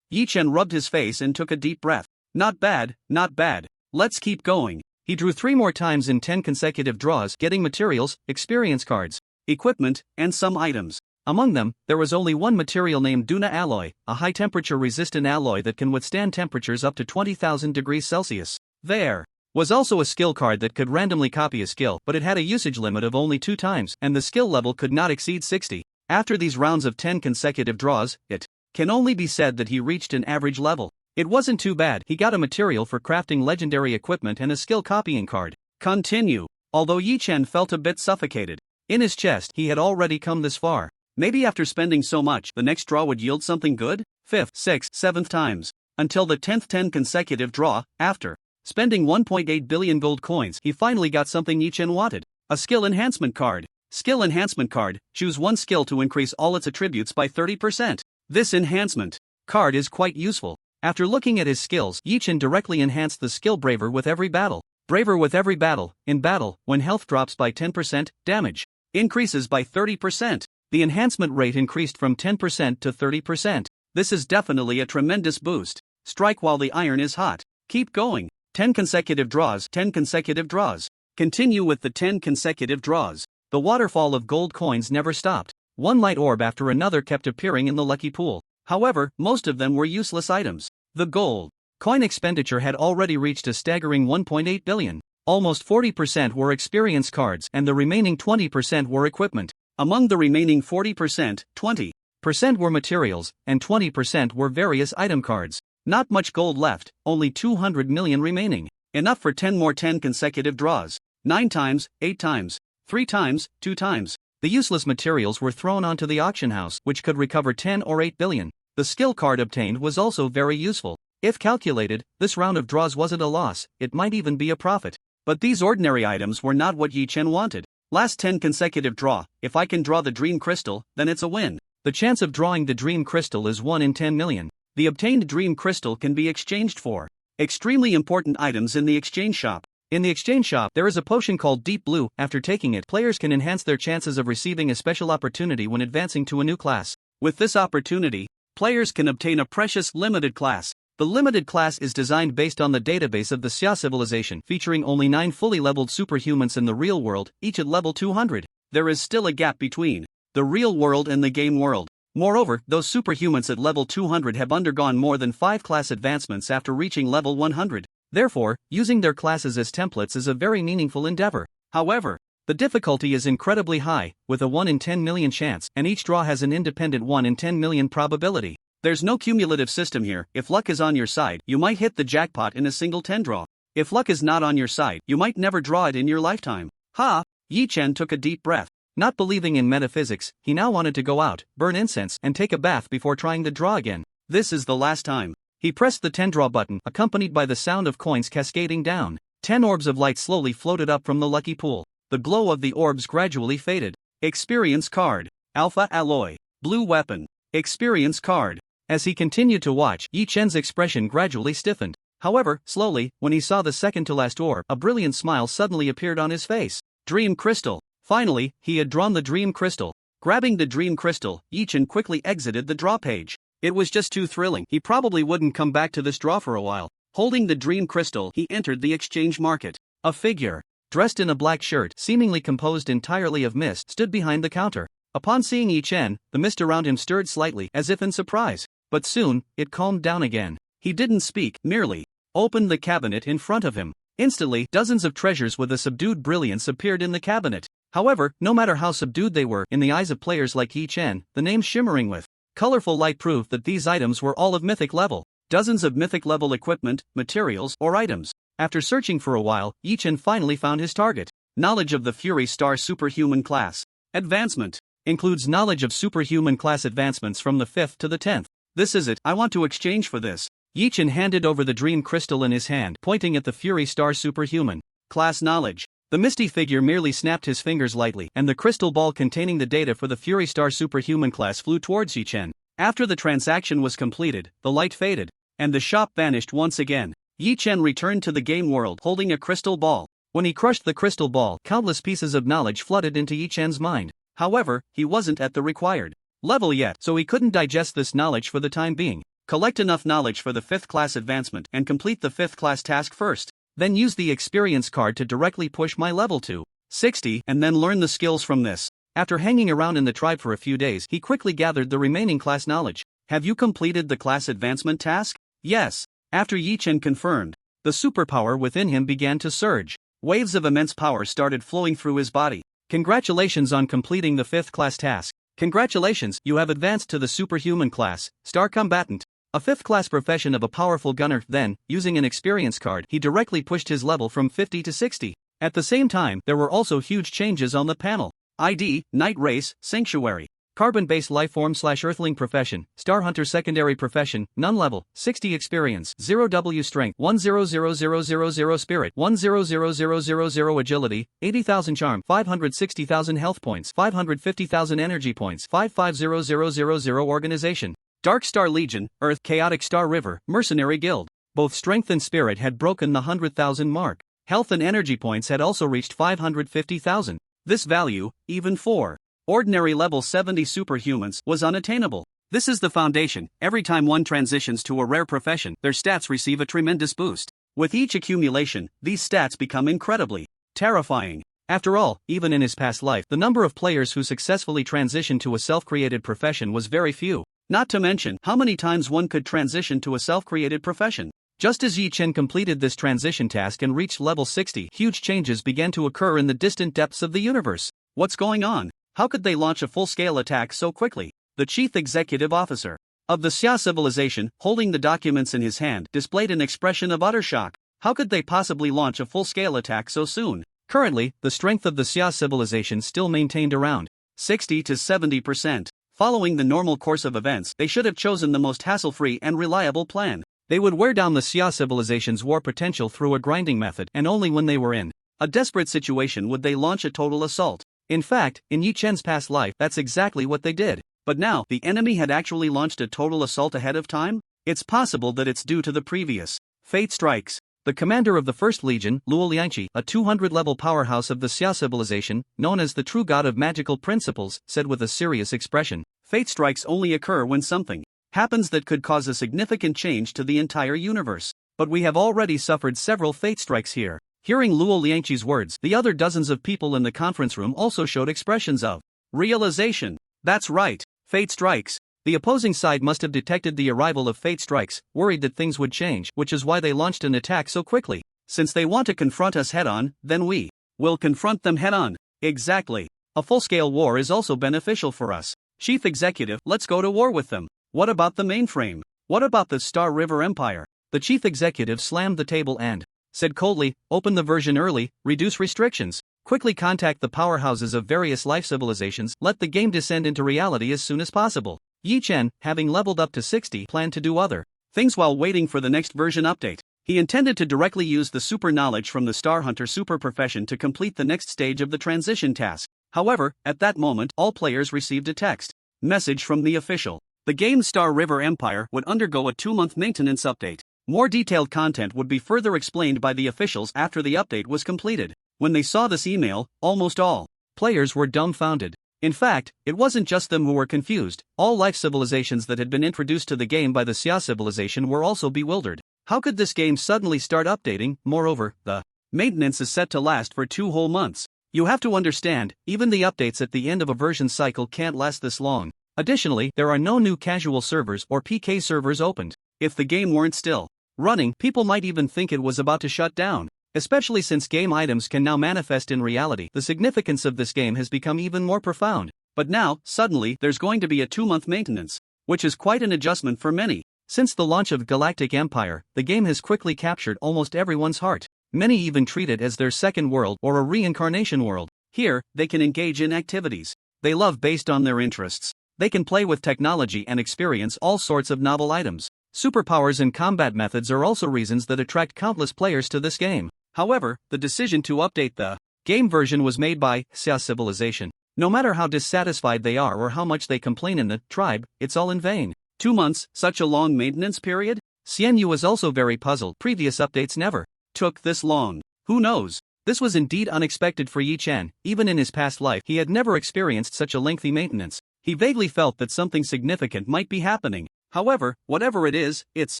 Yi-Chen rubbed his face and took a deep breath. Not bad, not bad. Let's keep going. He drew 3 more times in 10 consecutive draws, getting materials, experience cards, equipment, and some items. Among them, there was only 1 material named Duna alloy, a high-temperature resistant alloy that can withstand temperatures up to 20,000 degrees Celsius. There was also a skill card that could randomly copy a skill, but it had a usage limit of only 2 times, and the skill level could not exceed 60. After these rounds of 10 consecutive draws, it can only be said that he reached an average level. It wasn't too bad. He got a material for crafting legendary equipment and a skill copying card. Continue. Although Yi-Chen felt a bit suffocated in his chest, he had already come this far. Maybe after spending so much, the next draw would yield something good? 5th, 6th, 7th times. until the 10th 10 consecutive draw. After spending 1.8 billion gold coins, he finally got something Yi-Chen wanted: a skill enhancement card. Skill enhancement card: choose one skill to increase all its attributes by 30%. This enhancement card is quite useful. After looking at his skills, Yi-Chen directly enhanced the skill Braver with every battle. Braver with every battle. In battle, when health drops by 10%, damage increases by 30%. The enhancement rate increased from 10% to 30%. This is definitely a tremendous boost. Strike while the iron is hot. Keep going. 10 consecutive draws. 10 consecutive draws. Continue with the 10 consecutive draws. The waterfall of gold coins never stopped. One light orb after another kept appearing in the lucky pool. However, most of them were useless items. The gold coin expenditure had already reached a staggering 1.8 billion. Almost 40% were experience cards and the remaining 20% were equipment. Among the remaining 40%, 20% were materials and 20% were various item cards. Not much gold left, only 200 million remaining. Enough for 10 more 10 consecutive draws. 9 times, 8 times, 3 times, 2 times. The useless materials were thrown onto the auction house, which could recover 10 or 8 billion. The skill card obtained was also very useful. If calculated, this round of draws wasn't a loss, it might even be a profit. But these ordinary items were not what Yi-Chen wanted. Last 10 consecutive draw. If I can draw the dream crystal, then it's a win. The chance of drawing the dream crystal is 1 in 10 million. The obtained dream crystal can be exchanged for extremely important items in the exchange shop. In the exchange shop, there is a potion called Deep Blue. After taking it, players can enhance their chances of receiving a special opportunity when advancing to a new class. With this opportunity, players can obtain a precious limited class. The limited class is designed based on the database of the Xia civilization, featuring only 9 fully leveled superhumans in the real world, each at level 200. There is still a gap between the real world and the game world. Moreover, those superhumans at level 200 have undergone more than 5 class advancements after reaching level 100. Therefore, using their classes as templates is a very meaningful endeavor. However, the difficulty is incredibly high, with a 1 in 10 million chance, and each draw has an independent 1 in 10 million probability. There's no cumulative system here. If luck is on your side, you might hit the jackpot in a single 10 draw. If luck is not on your side, you might never draw it in your lifetime. Ha! Yi-Chen took a deep breath. Not believing in metaphysics, he now wanted to go out, burn incense, and take a bath before trying to draw again. This is the last time. He pressed the 10 draw button, accompanied by the sound of coins cascading down. 10 orbs of light slowly floated up from the lucky pool. The glow of the orbs gradually faded. Experience card. Alpha Alloy. Blue weapon. Experience card. As he continued to watch, Yi-Chen's expression gradually stiffened. However, slowly, when he saw the second-to-last orb, a brilliant smile suddenly appeared on his face. Dream crystal. Finally, he had drawn the dream crystal. Grabbing the dream crystal, Yi-Chen quickly exited the draw page. It was just too thrilling. He probably wouldn't come back to this draw for a while. Holding the dream crystal, he entered the exchange market. A figure, dressed in a black shirt, seemingly composed entirely of mist, stood behind the counter. Upon seeing Yi-Chen, the mist around him stirred slightly, as if in surprise. But soon, it calmed down again. He didn't speak, merely opened the cabinet in front of him. Instantly, dozens of treasures with a subdued brilliance appeared in the cabinet. However, no matter how subdued they were, in the eyes of players like Yi-Chen, the names shimmering with colorful light proved that these items were all of mythic level. Dozens of mythic level equipment, materials, or items. After searching for a while, Yi-Chen finally found his target. Knowledge of the Fury Star Superhuman Class. Advancement. Includes knowledge of superhuman class advancements from the 5th to the 10th. This is it. I want to exchange for this. Yi-Chen handed over the dream crystal in his hand, pointing at the Fury Star Superhuman Class knowledge. The misty figure merely snapped his fingers lightly, and the crystal ball containing the data for the Fury Star Superhuman Class flew towards Yi-Chen. After the transaction was completed, the light faded, and the shop vanished once again. Yi-Chen returned to the game world holding a crystal ball. When he crushed the crystal ball, countless pieces of knowledge flooded into Yi-Chen's mind. However, he wasn't at the required level yet, so he couldn't digest this knowledge for the time being. Collect enough knowledge for the 5th class advancement and complete the 5th class task first. Then use the experience card to directly push my level to 60 and then learn the skills from this. After hanging around in the tribe for a few days, he quickly gathered the remaining class knowledge. Have you completed the class advancement task? Yes. After Yi-Chen confirmed, the superpower within him began to surge. Waves of immense power started flowing through his body. Congratulations on completing the 5th class task. Congratulations, you have advanced to the superhuman class, Star Combatant. A 5th class profession of a powerful gunner. Then, using an experience card, he directly pushed his level from 50 to 60. At the same time, there were also huge changes on the panel. ID, Night Race, Sanctuary. Carbon-based lifeform / earthling profession, Star Hunter secondary profession, none level, 60 experience, 0 W strength, 100000 spirit, 100000 agility, 80,000 charm, 560,000 health points, 550,000 energy points, 550000 organization. Dark Star Legion, Earth, Chaotic Star River, Mercenary Guild. Both strength and spirit had broken the 100,000 mark. Health and energy points had also reached 550,000. This value, even for ordinary level 70 superhumans, was unattainable. This is the foundation. Every time one transitions to a rare profession, their stats receive a tremendous boost. With each accumulation, these stats become incredibly terrifying. After all, even in his past life, the number of players who successfully transitioned to a self-created profession was very few. Not to mention how many times one could transition to a self-created profession. Just as Yi Chen completed this transition task and reached level 60, huge changes began to occur in the distant depths of the universe. What's going on? How could they launch a full-scale attack so quickly? The chief executive officer of the Xia civilization, holding the documents in his hand, displayed an expression of utter shock. How could they possibly launch a full-scale attack so soon? Currently, the strength of the Xia civilization still maintained around 60 to 70%. Following the normal course of events, they should have chosen the most hassle-free and reliable plan. They would wear down the Xia civilization's war potential through a grinding method, and only when they were in a desperate situation would they launch a total assault. In fact, in Yi Chen's past life, that's exactly what they did. But now, the enemy had actually launched a total assault ahead of time? It's possible that it's due to the previous fate strikes. The commander of the First Legion, Luo Liangqi, a 200-level powerhouse of the Xia civilization, known as the true god of magical principles, said with a serious expression, "Fate strikes only occur when something happens that could cause a significant change to the entire universe. But we have already suffered several fate strikes here." Hearing Luo Liangqi's words, the other dozens of people in the conference room also showed expressions of realization. That's right, fate strikes. The opposing side must have detected the arrival of fate strikes, worried that things would change, which is why they launched an attack so quickly. Since they want to confront us head-on, then we will confront them head-on. Exactly. A full-scale war is also beneficial for us. Chief Executive, let's go to war with them. What about the mainframe? What about the Star River Empire? The chief executive slammed the table and said coldly, "Open the version early, reduce restrictions. Quickly contact the powerhouses of various life civilizations, let the game descend into reality as soon as possible." Yi Chen, having leveled up to 60, planned to do other things while waiting for the next version update. He intended to directly use the super knowledge from the Star Hunter super profession to complete the next stage of the transition task. However, at that moment, all players received a text message from the official. The game's Star River Empire would undergo a 2-month maintenance update. More detailed content would be further explained by the officials after the update was completed. When they saw this email, almost all players were dumbfounded. In fact, it wasn't just them who were confused. All life civilizations that had been introduced to the game by the Xia civilization were also bewildered. How could this game suddenly start updating? Moreover, the maintenance is set to last for 2 whole months. You have to understand, even the updates at the end of a version cycle can't last this long. Additionally, there are no new casual servers or PK servers opened. If the game weren't still running, people might even think it was about to shut down. Especially since game items can now manifest in reality, the significance of this game has become even more profound. But now, suddenly, there's going to be a 2-month maintenance, which is quite an adjustment for many. Since the launch of Galactic Empire, the game has quickly captured almost everyone's heart. Many even treat it as their second world or a reincarnation world. Here, they can engage in activities they love based on their interests. They can play with technology and experience all sorts of novel items. Superpowers and combat methods are also reasons that attract countless players to this game. However, the decision to update the game version was made by Xia Civilization. No matter how dissatisfied they are or how much they complain in the tribe, it's all in vain. 2 months, such a long maintenance period? Xian Yu was also very puzzled. Previous updates never took this long. Who knows? This was indeed unexpected for Yi Chen. Even in his past life, he had never experienced such a lengthy maintenance. He vaguely felt that something significant might be happening. However, whatever it is, it's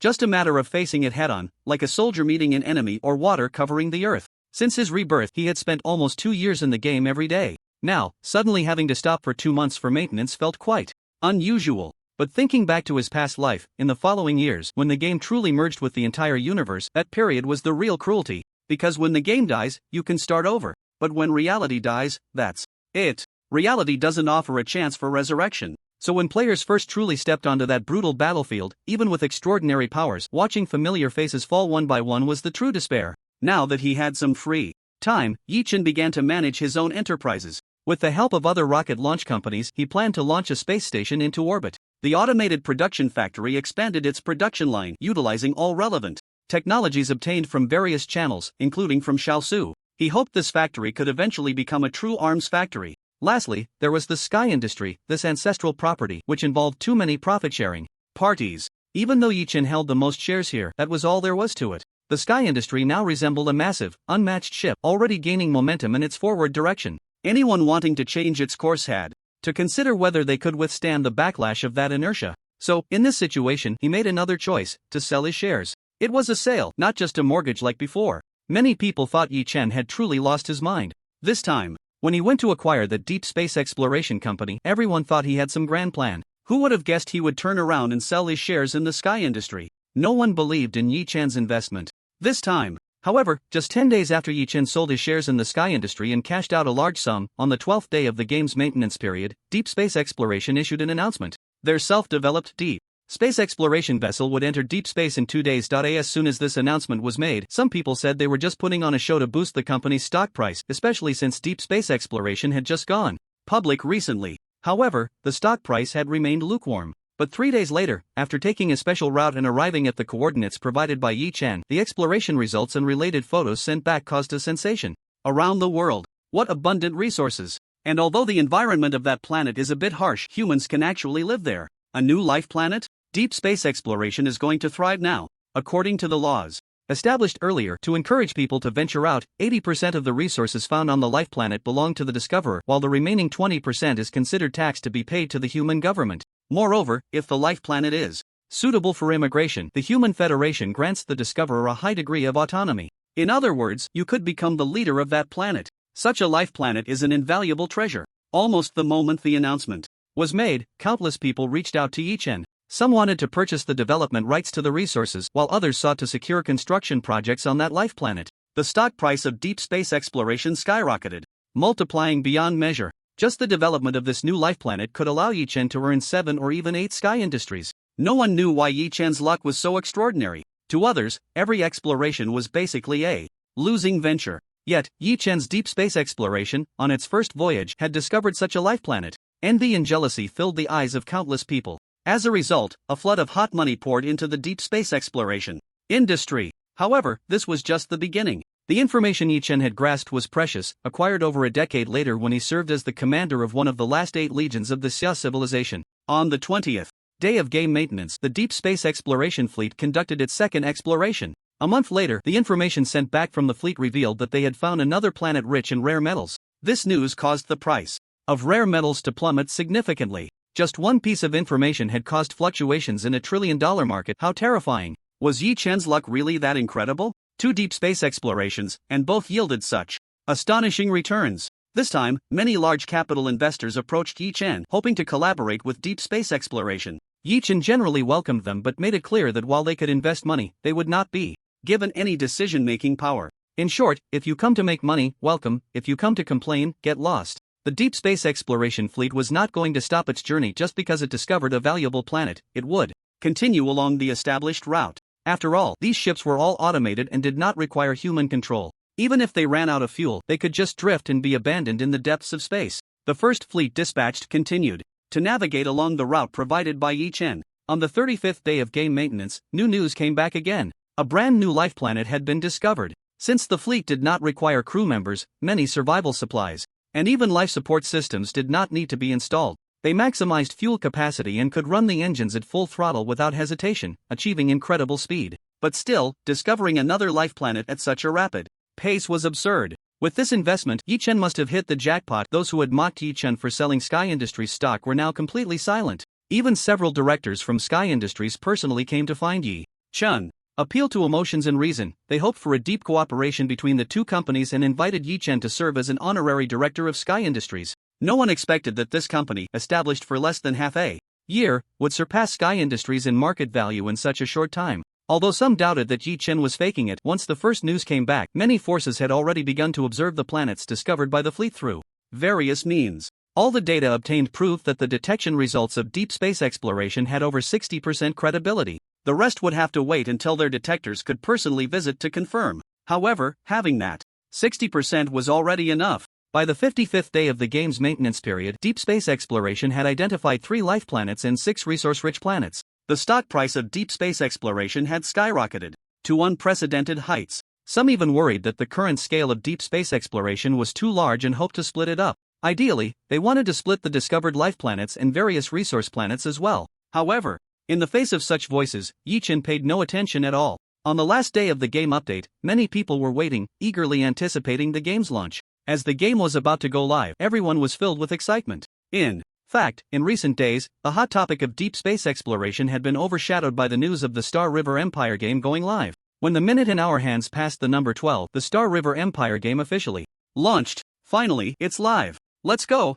just a matter of facing it head-on, like a soldier meeting an enemy or water covering the earth. Since his rebirth, he had spent almost 2 years in the game every day. Now, suddenly having to stop for 2 months for maintenance felt quite unusual. But thinking back to his past life, in the following years, when the game truly merged with the entire universe, that period was the real cruelty. Because when the game dies, you can start over. But when reality dies, that's it. Reality doesn't offer a chance for resurrection. So when players first truly stepped onto that brutal battlefield, even with extraordinary powers, watching familiar faces fall one by one was the true despair. Now that he had some free time, Yi Chen began to manage his own enterprises. With the help of other rocket launch companies, he planned to launch a space station into orbit. The automated production factory expanded its production line, utilizing all relevant technologies obtained from various channels, including from Shaosu. He hoped this factory could eventually become a true arms factory. Lastly, there was the sky industry, this ancestral property, which involved too many profit-sharing parties. Even though Yichen held the most shares here, that was all there was to it. The sky industry now resembled a massive, unmatched ship, already gaining momentum in its forward direction. Anyone wanting to change its course had to consider whether they could withstand the backlash of that inertia. So, in this situation, he made another choice, to sell his shares. It was a sale, not just a mortgage like before. Many people thought Yichen had truly lost his mind. This time, when he went to acquire the deep space exploration company, everyone thought he had some grand plan. Who would have guessed he would turn around and sell his shares in the sky industry? No one believed in Yichen's investment. This time, however, just 10 days after Yichen sold his shares in the sky industry and cashed out a large sum, on the 12th day of the game's maintenance period, Deep Space Exploration issued an announcement. Their self-developed deep space exploration vessel would enter deep space in 2 days. As soon as this announcement was made, some people said they were just putting on a show to boost the company's stock price, especially since deep space exploration had just gone public recently. However, the stock price had remained lukewarm. But 3 days later, after taking a special route and arriving at the coordinates provided by Yichen, the exploration results and related photos sent back caused a sensation around the world. What abundant resources! And although the environment of that planet is a bit harsh, humans can actually live there. A new life planet? Deep space exploration is going to thrive now, according to the laws established earlier to encourage people to venture out. 80% of the resources found on the life planet belong to the discoverer, while the remaining 20% is considered tax to be paid to the human government. Moreover, if the life planet is suitable for immigration, the Human Federation grants the discoverer a high degree of autonomy. In other words, you could become the leader of that planet. Such a life planet is an invaluable treasure. Almost the moment the announcement was made, countless people reached out to Yichen. Some wanted to purchase the development rights to the resources, while others sought to secure construction projects on that life planet. The stock price of deep space exploration skyrocketed, multiplying beyond measure. Just the development of this new life planet could allow Yichen to earn 7 or even 8 sky industries. No one knew why Yichen's luck was so extraordinary. To others, every exploration was basically a losing venture. Yet, Yichen's deep space exploration, on its first voyage, had discovered such a life planet. Envy and jealousy filled the eyes of countless people. As a result, a flood of hot money poured into the deep space exploration industry. However, this was just the beginning. The information Yichen had grasped was precious, acquired over a decade later when he served as the commander of one of the last 8 legions of the Xia civilization. On the 20th day of game maintenance, the Deep Space Exploration Fleet conducted its second exploration. A month later, the information sent back from the fleet revealed that they had found another planet rich in rare metals. This news caused the price of rare metals to plummet significantly. Just one piece of information had caused fluctuations in a $1 trillion market. How terrifying! Was Yichen's luck really that incredible? 2 deep space explorations, and both yielded such astonishing returns. This time, many large capital investors approached Yichen, hoping to collaborate with deep space exploration. Yichen generally welcomed them but made it clear that while they could invest money, they would not be given any decision-making power. In short, if you come to make money, welcome; if you come to complain, get lost. The Deep Space Exploration Fleet was not going to stop its journey just because it discovered a valuable planet. It would continue along the established route. After all, these ships were all automated and did not require human control. Even if they ran out of fuel, they could just drift and be abandoned in the depths of space. The first fleet dispatched continued to navigate along the route provided by Yichen. On the 35th day of game maintenance, new news came back again. A brand new life planet had been discovered. Since the fleet did not require crew members, many survival supplies, and even life support systems did not need to be installed. They maximized fuel capacity and could run the engines at full throttle without hesitation, achieving incredible speed. But still, discovering another life planet at such a rapid pace was absurd. With this investment, Yichen must have hit the jackpot. Those who had mocked Yichen for selling Sky Industries stock were now completely silent. Even several directors from Sky Industries personally came to find Yichen, appeal to emotions and reason. They hoped for a deep cooperation between the two companies and invited Yichen to serve as an honorary director of Sky Industries. No one expected that this company, established for less than half a year, would surpass Sky Industries in market value in such a short time. Although some doubted that Yichen was faking it, once the first news came back, many forces had already begun to observe the planets discovered by the fleet through various means. All the data obtained proved that the detection results of deep space exploration had over 60% credibility. The rest would have to wait until their detectors could personally visit to confirm. However, having that 60% was already enough. By the 55th day of the game's maintenance period, deep space exploration had identified 3 life planets and 6 resource-rich planets. The stock price of deep space exploration had skyrocketed to unprecedented heights. Some even worried that the current scale of deep space exploration was too large and hoped to split it up. Ideally, they wanted to split the discovered life planets and various resource planets as well. However, in the face of such voices, Yi-Chen paid no attention at all. On the last day of the game update, many people were waiting, eagerly anticipating the game's launch. As the game was about to go live, everyone was filled with excitement. In fact, in recent days, the hot topic of deep space exploration had been overshadowed by the news of the Star River Empire game going live. When the minute and hour hands passed the number 12, the Star River Empire game officially launched. Finally, it's live. Let's go.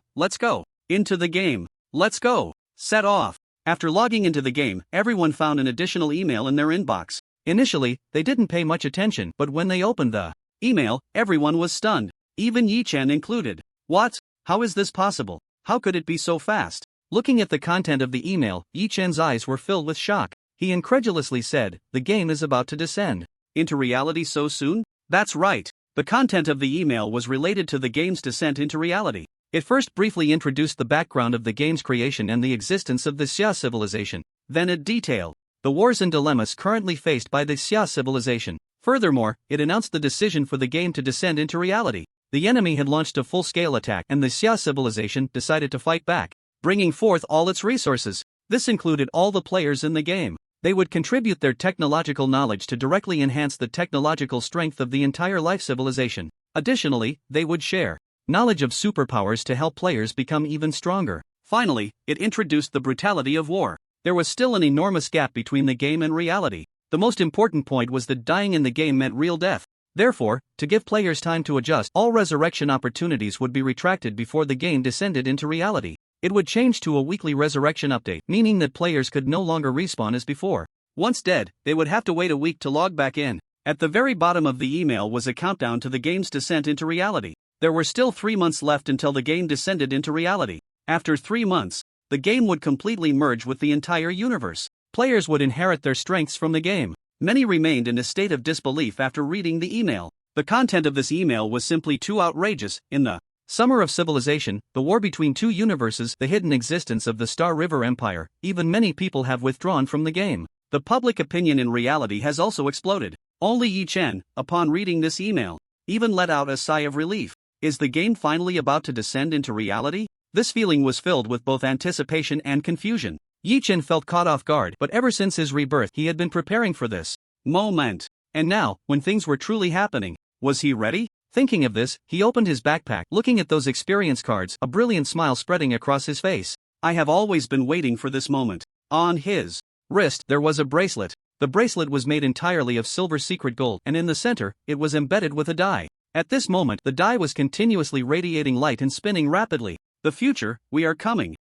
Into the game. Let's go. Set off. After logging into the game, everyone found an additional email in their inbox. Initially, they didn't pay much attention, but when they opened the email, everyone was stunned. Even Yi-Chen included. What? How is this possible? How could it be so fast? Looking at the content of the email, Yi-Chen's eyes were filled with shock. He incredulously said, "The game is about to descend into reality so soon?" That's right. The content of the email was related to the game's descent into reality. It first briefly introduced the background of the game's creation and the existence of the Xia civilization. Then it detailed the wars and dilemmas currently faced by the Xia civilization. Furthermore, it announced the decision for the game to descend into reality. The enemy had launched a full-scale attack and the Xia civilization decided to fight back, bringing forth all its resources. This included all the players in the game. They would contribute their technological knowledge to directly enhance the technological strength of the entire life civilization. Additionally, they would share knowledge of superpowers to help players become even stronger. Finally, it introduced the brutality of war. There was still an enormous gap between the game and reality. The most important point was that dying in the game meant real death. Therefore, to give players time to adjust, all resurrection opportunities would be retracted before the game descended into reality. It would change to a weekly resurrection update, meaning that players could no longer respawn as before. Once dead, they would have to wait a week to log back in. At the very bottom of the email was a countdown to the game's descent into reality. There were still 3 months left until the game descended into reality. After 3 months, the game would completely merge with the entire universe. Players would inherit their strengths from the game. Many remained in a state of disbelief after reading the email. The content of this email was simply too outrageous. In the Summer of Civilization, the war between 2 universes, the hidden existence of the Star River Empire, even many people have withdrawn from the game. The public opinion in reality has also exploded. Only Yi-Chen, upon reading this email, even let out a sigh of relief. Is the game finally about to descend into reality? This feeling was filled with both anticipation and confusion. Yi-Chen felt caught off guard, but ever since his rebirth, he had been preparing for this moment. And now, when things were truly happening, was he ready? Thinking of this, he opened his backpack, looking at those experience cards, a brilliant smile spreading across his face. I have always been waiting for this moment. On his wrist, there was a bracelet. The bracelet was made entirely of silver secret gold, and in the center, it was embedded with a die. At this moment, the die was continuously radiating light and spinning rapidly. The future, we are coming.